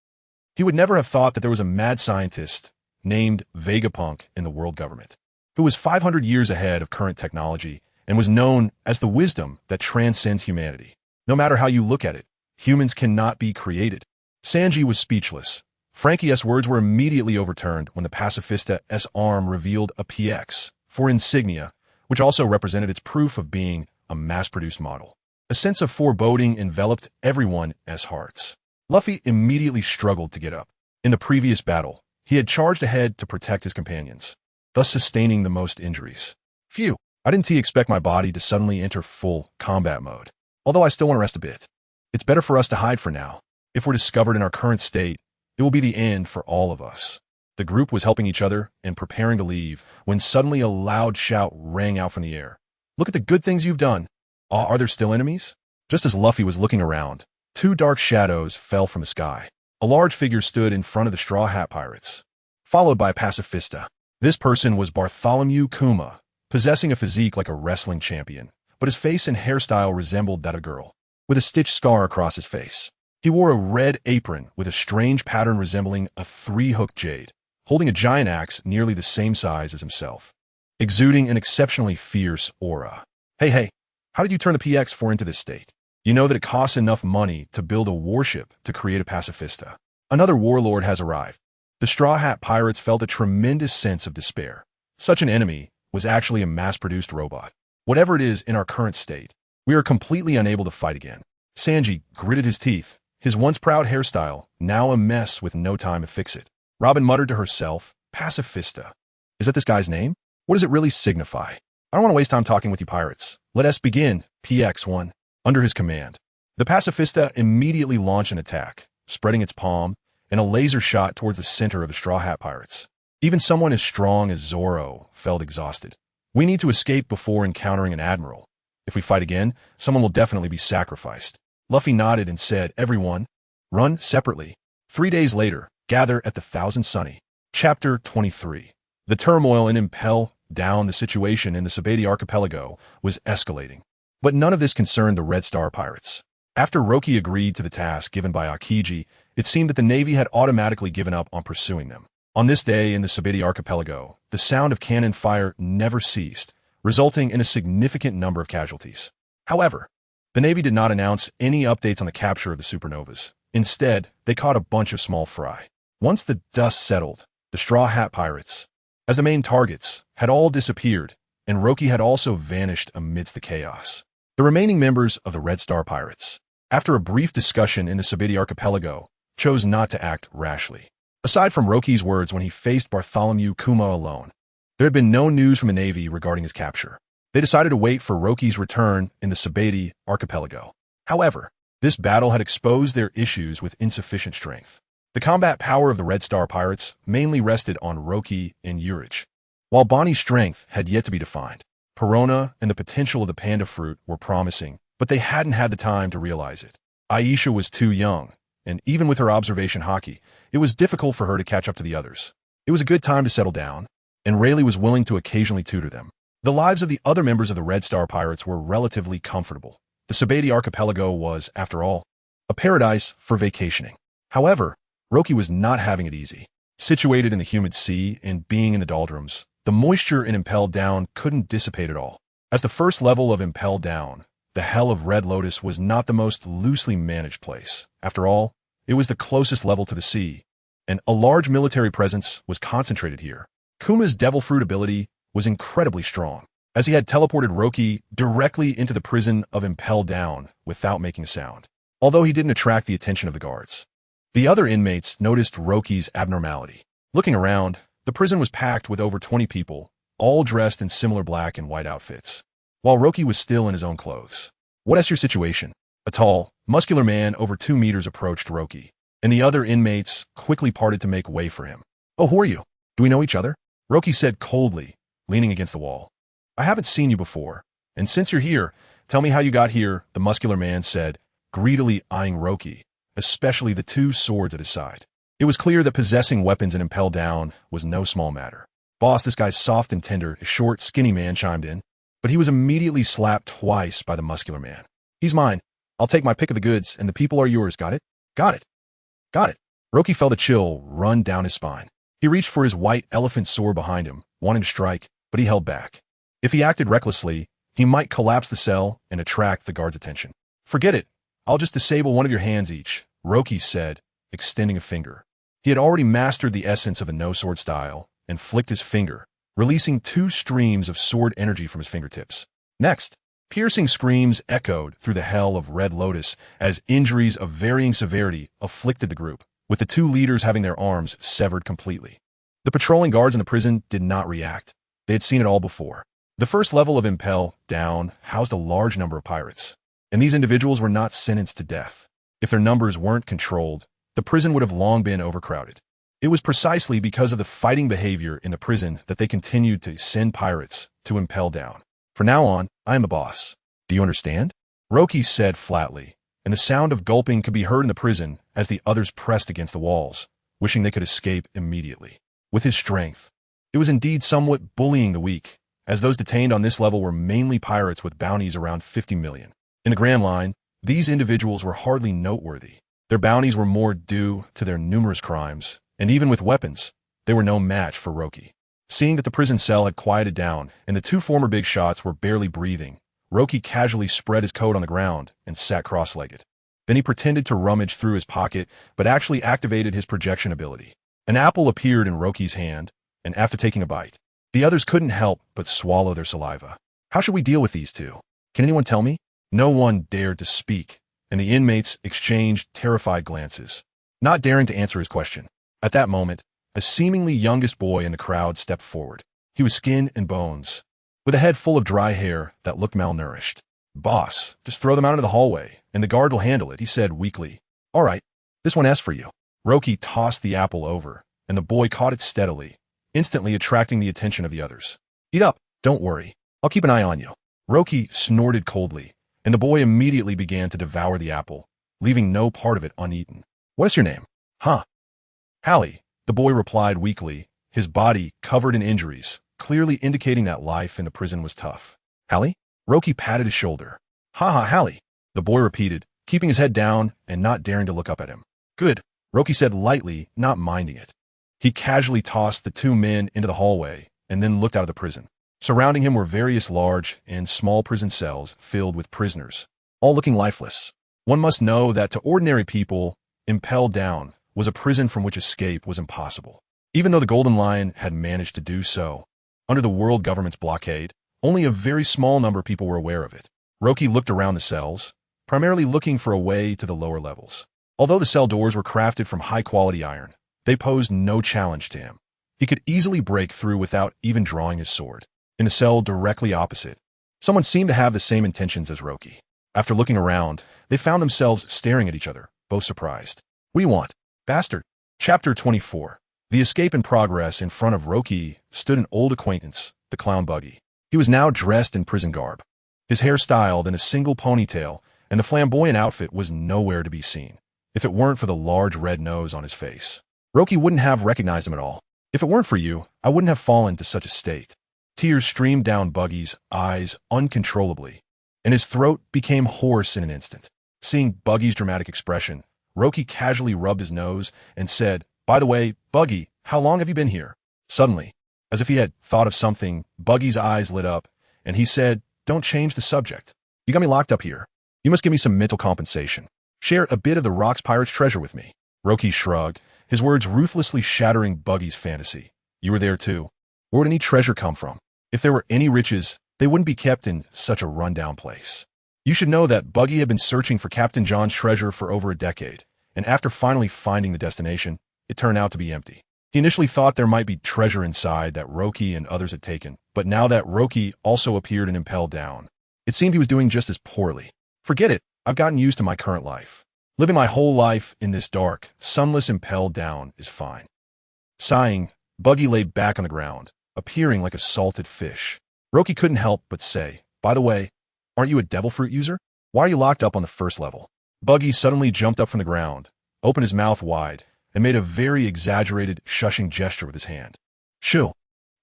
He would never have thought that there was a mad scientist named Vegapunk in the world government, who was 500 years ahead of current technology and was known as the wisdom that transcends humanity. No matter how you look at it, humans cannot be created. Sanji was speechless. Frankie's words were immediately overturned when the pacifista's arm revealed a PX for insignia, which also represented its proof of being a mass-produced model. A sense of foreboding enveloped everyone's hearts. Luffy immediately struggled to get up. In the previous battle, he had charged ahead to protect his companions, thus sustaining the most injuries. "Phew, I didn't expect my body to suddenly enter full combat mode. Although I still want to rest a bit. It's better for us to hide for now. If we're discovered in our current state, it will be the end for all of us." The group was helping each other and preparing to leave when suddenly a loud shout rang out from the air. "Look at the good things you've done. Are there still enemies?" Just as Luffy was looking around, two dark shadows fell from the sky. A large figure stood in front of the Straw Hat Pirates, followed by a pacifista. This person was Bartholomew Kuma, possessing a physique like a wrestling champion, but his face and hairstyle resembled that of a girl, with a stitched scar across his face. He wore a red apron with a strange pattern resembling a three-hooked jade, holding a giant axe nearly the same size as himself, exuding an exceptionally fierce aura. Hey, how did you turn the PX4 into this state? You know that it costs enough money to build a warship to create a pacifista. Another warlord has arrived. The Straw Hat Pirates felt a tremendous sense of despair. Such an enemy was actually a mass-produced robot. Whatever it is in our current state, we are completely unable to fight again. Sanji gritted his teeth, his once proud hairstyle now a mess with no time to fix it. Robin muttered to herself, Pacifista. Is that this guy's name? What does it really signify? I don't want to waste time talking with you pirates. Let us begin, PX1. Under his command, the Pacifista immediately launched an attack, spreading its palm and a laser shot towards the center of the Straw Hat Pirates. Even someone as strong as Zoro felt exhausted. We need to escape before encountering an admiral. If we fight again, someone will definitely be sacrificed. Luffy nodded and said, Everyone, run separately. 3 days later, gather at the Thousand Sunny. Chapter 23. The turmoil in Impel Down, the situation in the Sabati archipelago was escalating. But none of this concerned the Red Star Pirates. After Roki agreed to the task given by Akiji, it seemed that the Navy had automatically given up on pursuing them. On this day in the Sabati archipelago, the sound of cannon fire never ceased, resulting in a significant number of casualties. However, the Navy did not announce any updates on the capture of the supernovas. Instead, they caught a bunch of small fry. Once the dust settled, the Straw Hat Pirates, as the main targets, had all disappeared, and Roki had also vanished amidst the chaos. The remaining members of the Red Star Pirates, after a brief discussion in the Sabati archipelago, chose not to act rashly. Aside from Roki's words when he faced Bartholomew Kuma alone, there had been no news from the Navy regarding his capture. They decided to wait for Roki's return in the Sabati archipelago. However, this battle had exposed their issues with insufficient strength. The combat power of the Red Star Pirates mainly rested on Roki and Urich, while Bonnie's strength had yet to be defined. Perona and the potential of the panda fruit were promising, but they hadn't had the time to realize it. Aisha was too young, and even with her observation haki, it was difficult for her to catch up to the others. It was a good time to settle down, and Rayleigh was willing to occasionally tutor them. The lives of the other members of the Red Star Pirates were relatively comfortable. The Sabati archipelago was, after all, a paradise for vacationing. However, Roki was not having it easy. Situated in the humid sea and being in the doldrums, the moisture in Impel Down couldn't dissipate at all. As the first level of Impel Down, the Hell of Red Lotus was not the most loosely managed place. After all, it was the closest level to the sea, and a large military presence was concentrated here. Kuma's Devil Fruit ability was incredibly strong, as he had teleported Roki directly into the prison of Impel Down without making a sound, although he didn't attract the attention of the guards. The other inmates noticed Roki's abnormality. Looking around, the prison was packed with over 20 people, all dressed in similar black and white outfits, while Roki was still in his own clothes. What is your situation? A tall, muscular man over 2 meters approached Roki, and the other inmates quickly parted to make way for him. Oh, who are you? Do we know each other? Roki said coldly, leaning against the wall. I haven't seen you before, and since you're here, tell me how you got here, the muscular man said, greedily eyeing Roki, especially the 2 swords at his side. It was clear that possessing weapons in Impel Down was no small matter. Boss, this guy's soft and tender, a short, skinny man chimed in, but he was immediately slapped twice by the muscular man. He's mine. I'll take my pick of the goods, and the people are yours, got it? Got it. Got it. Roki felt a chill run down his spine. He reached for his white elephant sword behind him, wanting to strike, but he held back. If he acted recklessly, he might collapse the cell and attract the guard's attention. Forget it. I'll just disable one of your hands each, Roki said, extending a finger. He had already mastered the essence of a no-sword style and flicked his finger, releasing 2 streams of sword energy from his fingertips. Next, piercing screams echoed through the Hell of Red Lotus as injuries of varying severity afflicted the group, with the 2 leaders having their arms severed completely. The patrolling guards in the prison did not react. They had seen it all before. The first level of Impel Down housed a large number of pirates, and these individuals were not sentenced to death. If their numbers weren't controlled, the prison would have long been overcrowded. It was precisely because of the fighting behavior in the prison that they continued to send pirates to Impel Down. From now on, I am the boss. Do you understand? Roki said flatly, and the sound of gulping could be heard in the prison as the others pressed against the walls, wishing they could escape immediately. With his strength, it was indeed somewhat bullying the weak, as those detained on this level were mainly pirates with bounties around 50 million. In the Grand Line, these individuals were hardly noteworthy. Their bounties were more due to their numerous crimes, and even with weapons, they were no match for Roki. Seeing that the prison cell had quieted down and the 2 former big shots were barely breathing, Roki casually spread his coat on the ground and sat cross-legged. Then he pretended to rummage through his pocket, but actually activated his projection ability. An apple appeared in Roki's hand, and after taking a bite, the others couldn't help but swallow their saliva. How should we deal with these two? Can anyone tell me? No one dared to speak, and the inmates exchanged terrified glances, not daring to answer his question. At that moment, a seemingly youngest boy in the crowd stepped forward. He was skin and bones, with a head full of dry hair that looked malnourished. Boss, just throw them out into the hallway, and the guard will handle it, he said weakly. All right, this one asks for you. Roki tossed the apple over, and the boy caught it steadily, instantly attracting the attention of the others. Eat up, don't worry. I'll keep an eye on you. Roki snorted coldly, and the boy immediately began to devour the apple, leaving no part of it uneaten. What is your name? Huh? Hallie, the boy replied weakly, his body covered in injuries, clearly indicating that life in the prison was tough. Hallie? Roki patted his shoulder. Ha, Hallie, the boy repeated, keeping his head down and not daring to look up at him. Good, Roki said lightly, not minding it. He casually tossed the two men into the hallway and then looked out of the prison. Surrounding him were various large and small prison cells filled with prisoners, all looking lifeless. One must know that to ordinary people, Impelled Down was a prison from which escape was impossible. Even though the Golden Lion had managed to do so, under the world government's blockade, only a very small number of people were aware of it. Roki looked around the cells, primarily looking for a way to the lower levels. Although the cell doors were crafted from high-quality iron, they posed no challenge to him. He could easily break through without even drawing his sword. In the cell directly opposite, someone seemed to have the same intentions as Roki. After looking around, they found themselves staring at each other, both surprised. What do you want, bastard? Chapter 24. The escape in progress. In front of Roki stood an old acquaintance, the clown Buggy. He was now dressed in prison garb, his hair styled in a single ponytail, and the flamboyant outfit was nowhere to be seen, if it weren't for the large red nose on his face. Roki wouldn't have recognized him at all. If it weren't for you, I wouldn't have fallen to such a state. Tears streamed down Buggy's eyes uncontrollably, and his throat became hoarse in an instant. Seeing Buggy's dramatic expression, Roki casually rubbed his nose and said, By the way, Buggy, how long have you been here? Suddenly, as if he had thought of something, Buggy's eyes lit up, and he said, Don't change the subject. You got me locked up here. You must give me some mental compensation. Share a bit of the Rocks Pirate's treasure with me. Roki shrugged, his words ruthlessly shattering Buggy's fantasy. You were there too. Where would any treasure come from? If there were any riches, they wouldn't be kept in such a rundown place. You should know that Buggy had been searching for Captain John's treasure for over a decade, and after finally finding the destination, it turned out to be empty. He initially thought there might be treasure inside that Roki and others had taken, but now that Roki also appeared and Impelled Down, it seemed he was doing just as poorly. Forget it, I've gotten used to my current life. Living my whole life in this dark, sunless Impelled Down is fine. Sighing, Buggy lay back on the ground, appearing like a salted fish. Roki couldn't help but say, By the way, aren't you a devil fruit user? Why are you locked up on the first level? Buggy suddenly jumped up from the ground, opened his mouth wide, and made a very exaggerated, shushing gesture with his hand. Shoo.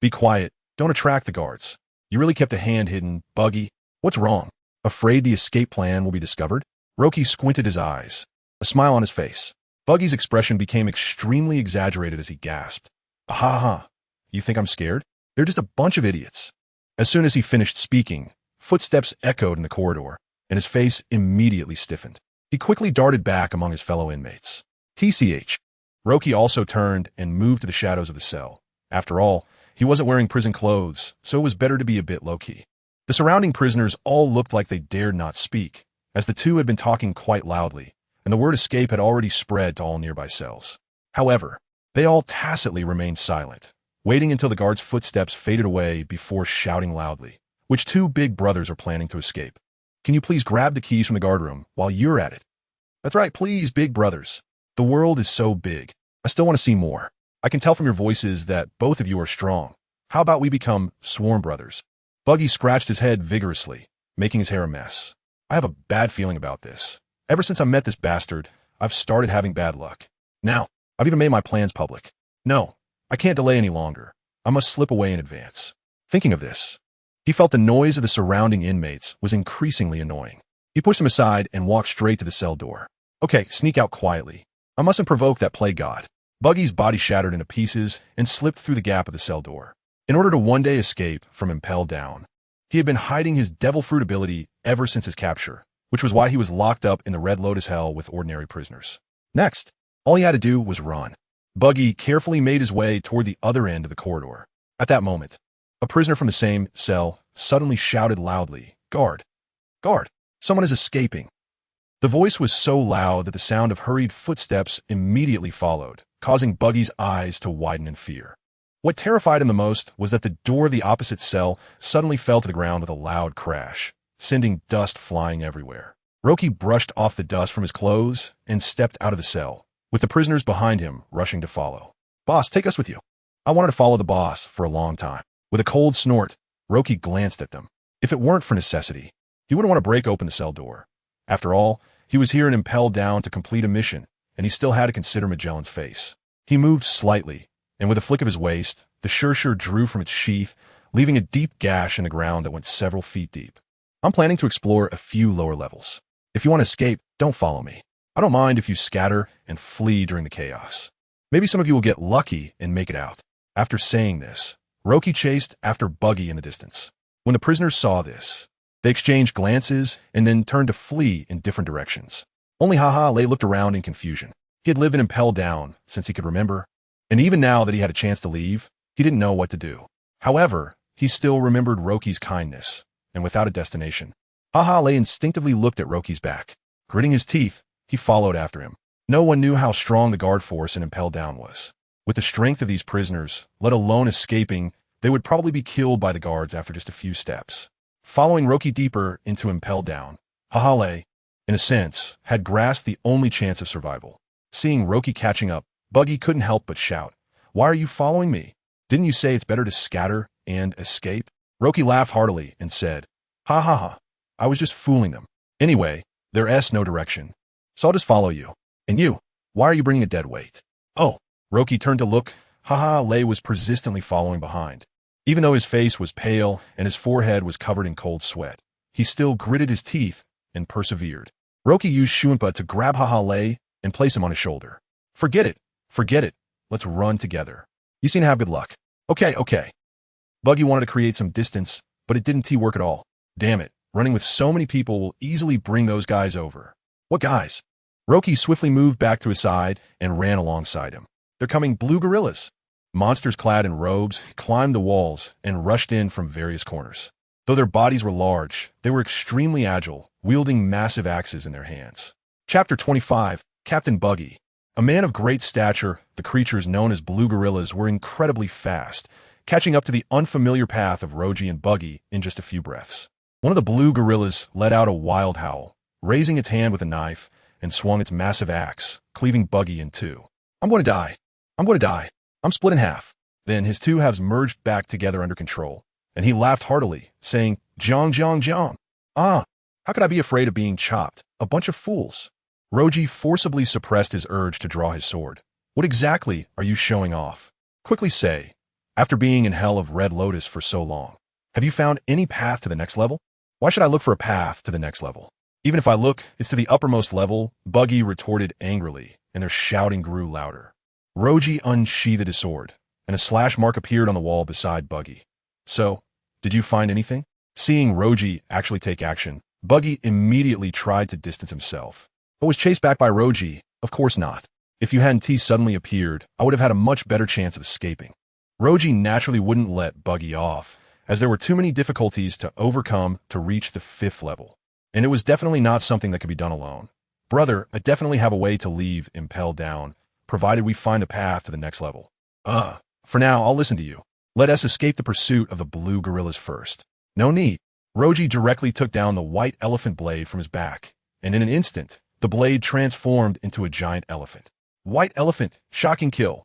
Be quiet. Don't attract the guards. You really kept a hand hidden, Buggy. What's wrong? Afraid the escape plan will be discovered? Roki squinted his eyes, a smile on his face. Buggy's expression became extremely exaggerated as he gasped. Ha. You think I'm scared? They're just a bunch of idiots. As soon as he finished speaking, footsteps echoed in the corridor, and his face immediately stiffened. He quickly darted back among his fellow inmates. TCH. Roki also turned and moved to the shadows of the cell. After all, he wasn't wearing prison clothes, so it was better to be a bit low-key. The surrounding prisoners all looked like they dared not speak, as the two had been talking quite loudly, and the word escape had already spread to all nearby cells. However, they all tacitly remained silent, waiting until the guard's footsteps faded away before shouting loudly, which two big brothers are planning to escape. Can you please grab the keys from the guard room while you're at it? That's right, please, big brothers. The world is so big. I still want to see more. I can tell from your voices that both of you are strong. How about we become sworn brothers? Buggy scratched his head vigorously, making his hair a mess. I have a bad feeling about this. Ever since I met this bastard, I've started having bad luck. Now, I've even made my plans public. No, I can't delay any longer. I must slip away in advance. Thinking of this, he felt the noise of the surrounding inmates was increasingly annoying. He pushed them aside and walked straight to the cell door. Okay, sneak out quietly. I mustn't provoke that plague god. Buggy's body shattered into pieces and slipped through the gap of the cell door. In order to one day escape from Impelled Down, he had been hiding his devil fruit ability ever since his capture, which was why he was locked up in the Red Lotus Hell with ordinary prisoners. Next, all he had to do was run. Buggy carefully made his way toward the other end of the corridor. At that moment, a prisoner from the same cell suddenly shouted loudly, "Guard! Guard! Someone is escaping!" The voice was so loud that the sound of hurried footsteps immediately followed, causing Buggy's eyes to widen in fear. What terrified him the most was that the door of the opposite cell suddenly fell to the ground with a loud crash, sending dust flying everywhere. Roki brushed off the dust from his clothes and stepped out of the cell, with the prisoners behind him rushing to follow. "Boss, take us with you." "I wanted to follow the boss for a long time." With a cold snort, Roki glanced at them. If it weren't for necessity, he wouldn't want to break open the cell door. After all, he was here and impelled down to complete a mission, and he still had to consider Magellan's face. He moved slightly, and with a flick of his waist, the Shirshir drew from its sheath, leaving a deep gash in the ground that went several feet deep. "I'm planning to explore a few lower levels. If you want to escape, don't follow me. I don't mind if you scatter and flee during the chaos. Maybe some of you will get lucky and make it out." After saying this, Roki chased after Buggy in the distance. When the prisoners saw this, they exchanged glances and then turned to flee in different directions. Only Haha-Lei looked around in confusion. He had lived and impelled down since he could remember, and even now that he had a chance to leave, he didn't know what to do. However, he still remembered Roki's kindness, and without a destination, Haha-Lei instinctively looked at Roki's back. Gritting his teeth, he followed after him. No one knew how strong the guard force in Impel Down was. With the strength of these prisoners, let alone escaping, they would probably be killed by the guards after just a few steps. Following Roki deeper into Impel Down, Haha-Lei, in a sense, had grasped the only chance of survival. Seeing Roki catching up, Buggy couldn't help but shout, "Why are you following me? Didn't you say it's better to scatter and escape?" Roki laughed heartily and said, "Ha ha ha, I was just fooling them. Anyway, there's no direction, so I'll just follow you. And you, why are you bringing a dead weight?" "Oh." Roki turned to look. Haha-Lei was persistently following behind. Even though his face was pale and his forehead was covered in cold sweat, he still gritted his teeth and persevered. Roki used Shuinpa to grab Haha-Lei and place him on his shoulder. Forget it. Forget it. Let's run together. You seem to have good luck." Okay. Buggy wanted to create some distance, but it didn't work at all. Damn it. Running with so many people will easily bring those guys over. "What guys?" Roki swiftly moved back to his side and ran alongside him. "They're coming, blue gorillas." Monsters clad in robes climbed the walls and rushed in from various corners. Though their bodies were large, they were extremely agile, wielding massive axes in their hands. Chapter 25, Captain Buggy. A man of great stature, the creatures known as blue gorillas were incredibly fast, catching up to the unfamiliar path of Roji and Buggy in just a few breaths. One of the blue gorillas let out a wild howl, raising its hand with a knife, and swung its massive axe, cleaving Buggy in two. "I'm going to die. I'm going to die. I'm split in half." Then his two halves merged back together under control, and he laughed heartily, saying, "Jiang, Jiang, Jiang. Ah, how could I be afraid of being chopped? A bunch of fools." Roji forcibly suppressed his urge to draw his sword. "What exactly are you showing off? Quickly say, after being in Hell of Red Lotus for so long, have you found any path to the next level?" "Why should I look for a path to the next level? Even if I look, it's to the uppermost level," Buggy retorted angrily, and their shouting grew louder. Roji unsheathed his sword, and a slash mark appeared on the wall beside Buggy. "So, did you find anything?" Seeing Roji actually take action, Buggy immediately tried to distance himself, but was chased back by Roji. "Of course not. If you hadn't suddenly appeared, I would have had a much better chance of escaping." Roji naturally wouldn't let Buggy off, as there were too many difficulties to overcome to reach the 5th level, and it was definitely not something that could be done alone. "Brother, I definitely have a way to leave Impel Down, provided we find a path to the next level." For now, I'll listen to you. Let us escape the pursuit of the blue gorillas first." "No need." Roji directly took down the white elephant blade from his back, and in an instant, the blade transformed into a giant elephant. White elephant, shocking kill.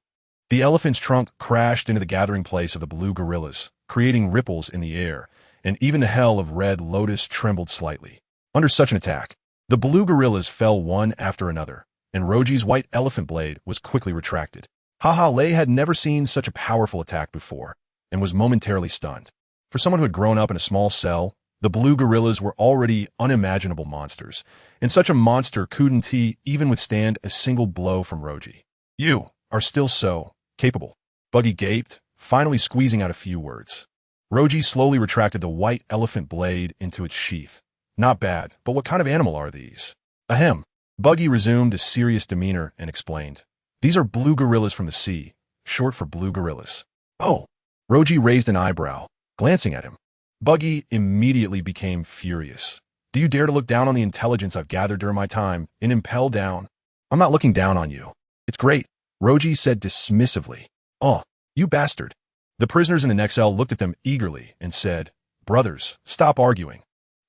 The elephant's trunk crashed into the gathering place of the blue gorillas, creating ripples in the air, and even the Hell of Red Lotus trembled slightly. Under such an attack, the blue gorillas fell one after another, and Roji's white elephant blade was quickly retracted. Haha-Lei had never seen such a powerful attack before, and was momentarily stunned. For someone who had grown up in a small cell, the blue gorillas were already unimaginable monsters, and such a monster couldn't even withstand a single blow from Roji. "You are still so capable," Buggy gaped, finally squeezing out a few words. Roji slowly retracted the white elephant blade into its sheath. Not bad, but what kind of animal are these? Ahem. Buggy resumed a serious demeanor and explained. These are blue gorillas from the sea, short for blue gorillas. Oh. Roji raised an eyebrow, glancing at him. Buggy immediately became furious. Do you dare to look down on the intelligence I've gathered during my time in Impel Down? I'm not looking down on you. It's great, Roji said dismissively. Oh, you bastard. The prisoners in the next cell looked at them eagerly and said, Brothers, stop arguing.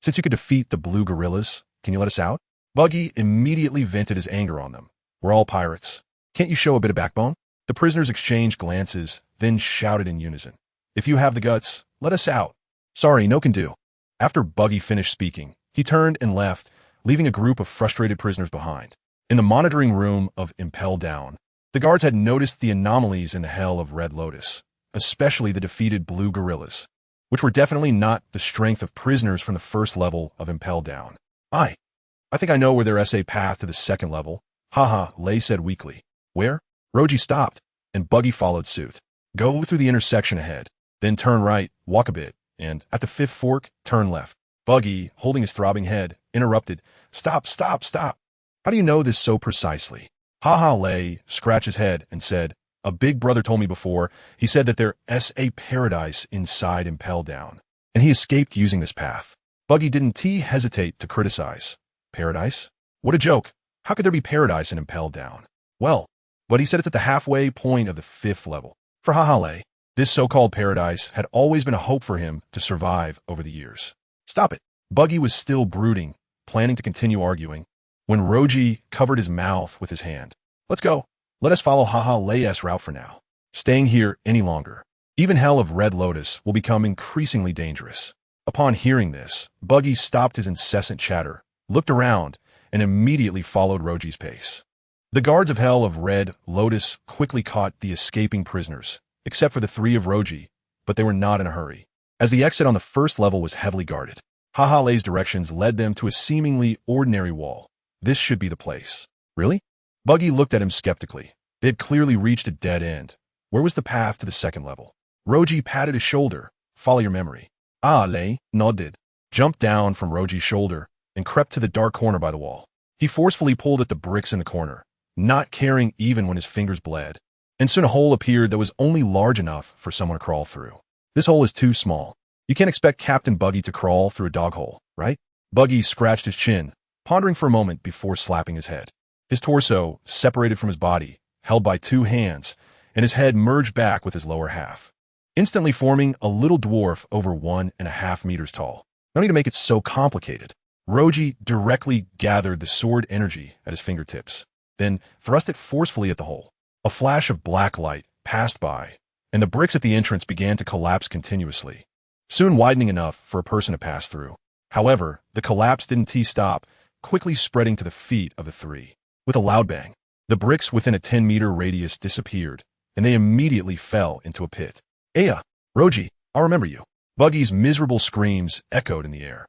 Since you could defeat the blue gorillas, can you let us out? Buggy immediately vented his anger on them. We're all pirates. Can't you show a bit of backbone? The prisoners exchanged glances, then shouted in unison. If you have the guts, let us out. Sorry, no can do. After Buggy finished speaking, he turned and left, leaving a group of frustrated prisoners behind. In the monitoring room of Impel Down, the guards had noticed the anomalies in the hell of Red Lotus, especially the defeated blue gorillas, which were definitely not the strength of prisoners from the first level of Impel Down. I think I know where their SA path to the second level. Haha, Lei said weakly. Where? Roji stopped, and Buggy followed suit. Go through the intersection ahead, then turn right, walk a bit, and, at the fifth fork, turn left. Buggy, holding his throbbing head, interrupted. Stop, stop, stop. How do you know this so precisely? Haha, Lei scratched his head and said, A big brother told me before. He said that there's a paradise inside Impel Down, and he escaped using this path. Buggy didn't hesitate to criticize. Paradise? What a joke. How could there be paradise in Impel Down? Well, but he said it's at the halfway point of the fifth level. For Hahale, this so-called paradise had always been a hope for him to survive over the years. Stop it. Buggy was still brooding, planning to continue arguing, when Roji covered his mouth with his hand. Let's go. Let us follow Hahale's route for now. Staying here any longer, even hell of Red Lotus will become increasingly dangerous. Upon hearing this, Buggy stopped his incessant chatter, looked around, and immediately followed Roji's pace. The guards of hell of Red Lotus quickly caught the escaping prisoners, except for the three of Roji, but they were not in a hurry, as the exit on the first level was heavily guarded. Hahale's directions led them to a seemingly ordinary wall. This should be the place. Really? Buggy looked at him skeptically. They had clearly reached a dead end. Where was the path to the second level? Roji patted his shoulder. Follow your memory. Lei nodded, jumped down from Roji's shoulder, and crept to the dark corner by the wall. He forcefully pulled at the bricks in the corner, not caring even when his fingers bled, and soon a hole appeared that was only large enough for someone to crawl through. This hole is too small. You can't expect Captain Buggy to crawl through a dog hole, right? Buggy scratched his chin, pondering for a moment before slapping his head. His torso, separated from his body, held by two hands, and his head merged back with his lower half, instantly forming a little dwarf over 1.5 meters tall. No need to make it so complicated. Roji directly gathered the sword energy at his fingertips, then thrust it forcefully at the hole. A flash of black light passed by, and the bricks at the entrance began to collapse continuously, soon widening enough for a person to pass through. However, the collapse didn't stop, quickly spreading to the feet of the three. With a loud bang, the bricks within a 10-meter radius disappeared, and they immediately fell into a pit. Aya, Roji, I'll remember you. Buggy's miserable screams echoed in the air.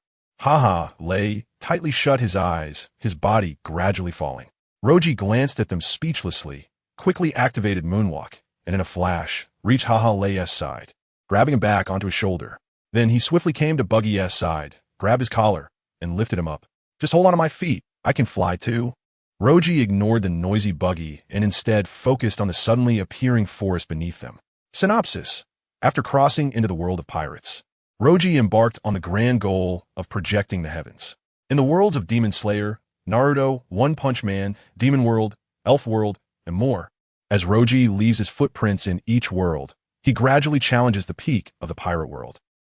Lei tightly shut his eyes, his body gradually falling. Roji glanced at them speechlessly, quickly activated Moonwalk, and in a flash, reached Lei's side, grabbing him back onto his shoulder. Then he swiftly came to Buggy's side, grabbed his collar, and lifted him up. Just hold on to my feet. I can fly too. Roji ignored the noisy Buggy and instead focused on the suddenly appearing forest beneath them. Synopsis. After crossing into the world of pirates, Roji embarked on the grand goal of projecting the heavens. In the worlds of Demon Slayer, Naruto, One Punch Man, Demon World, Elf World, and more, as Roji leaves his footprints in each world, he gradually challenges the peak of the pirate world.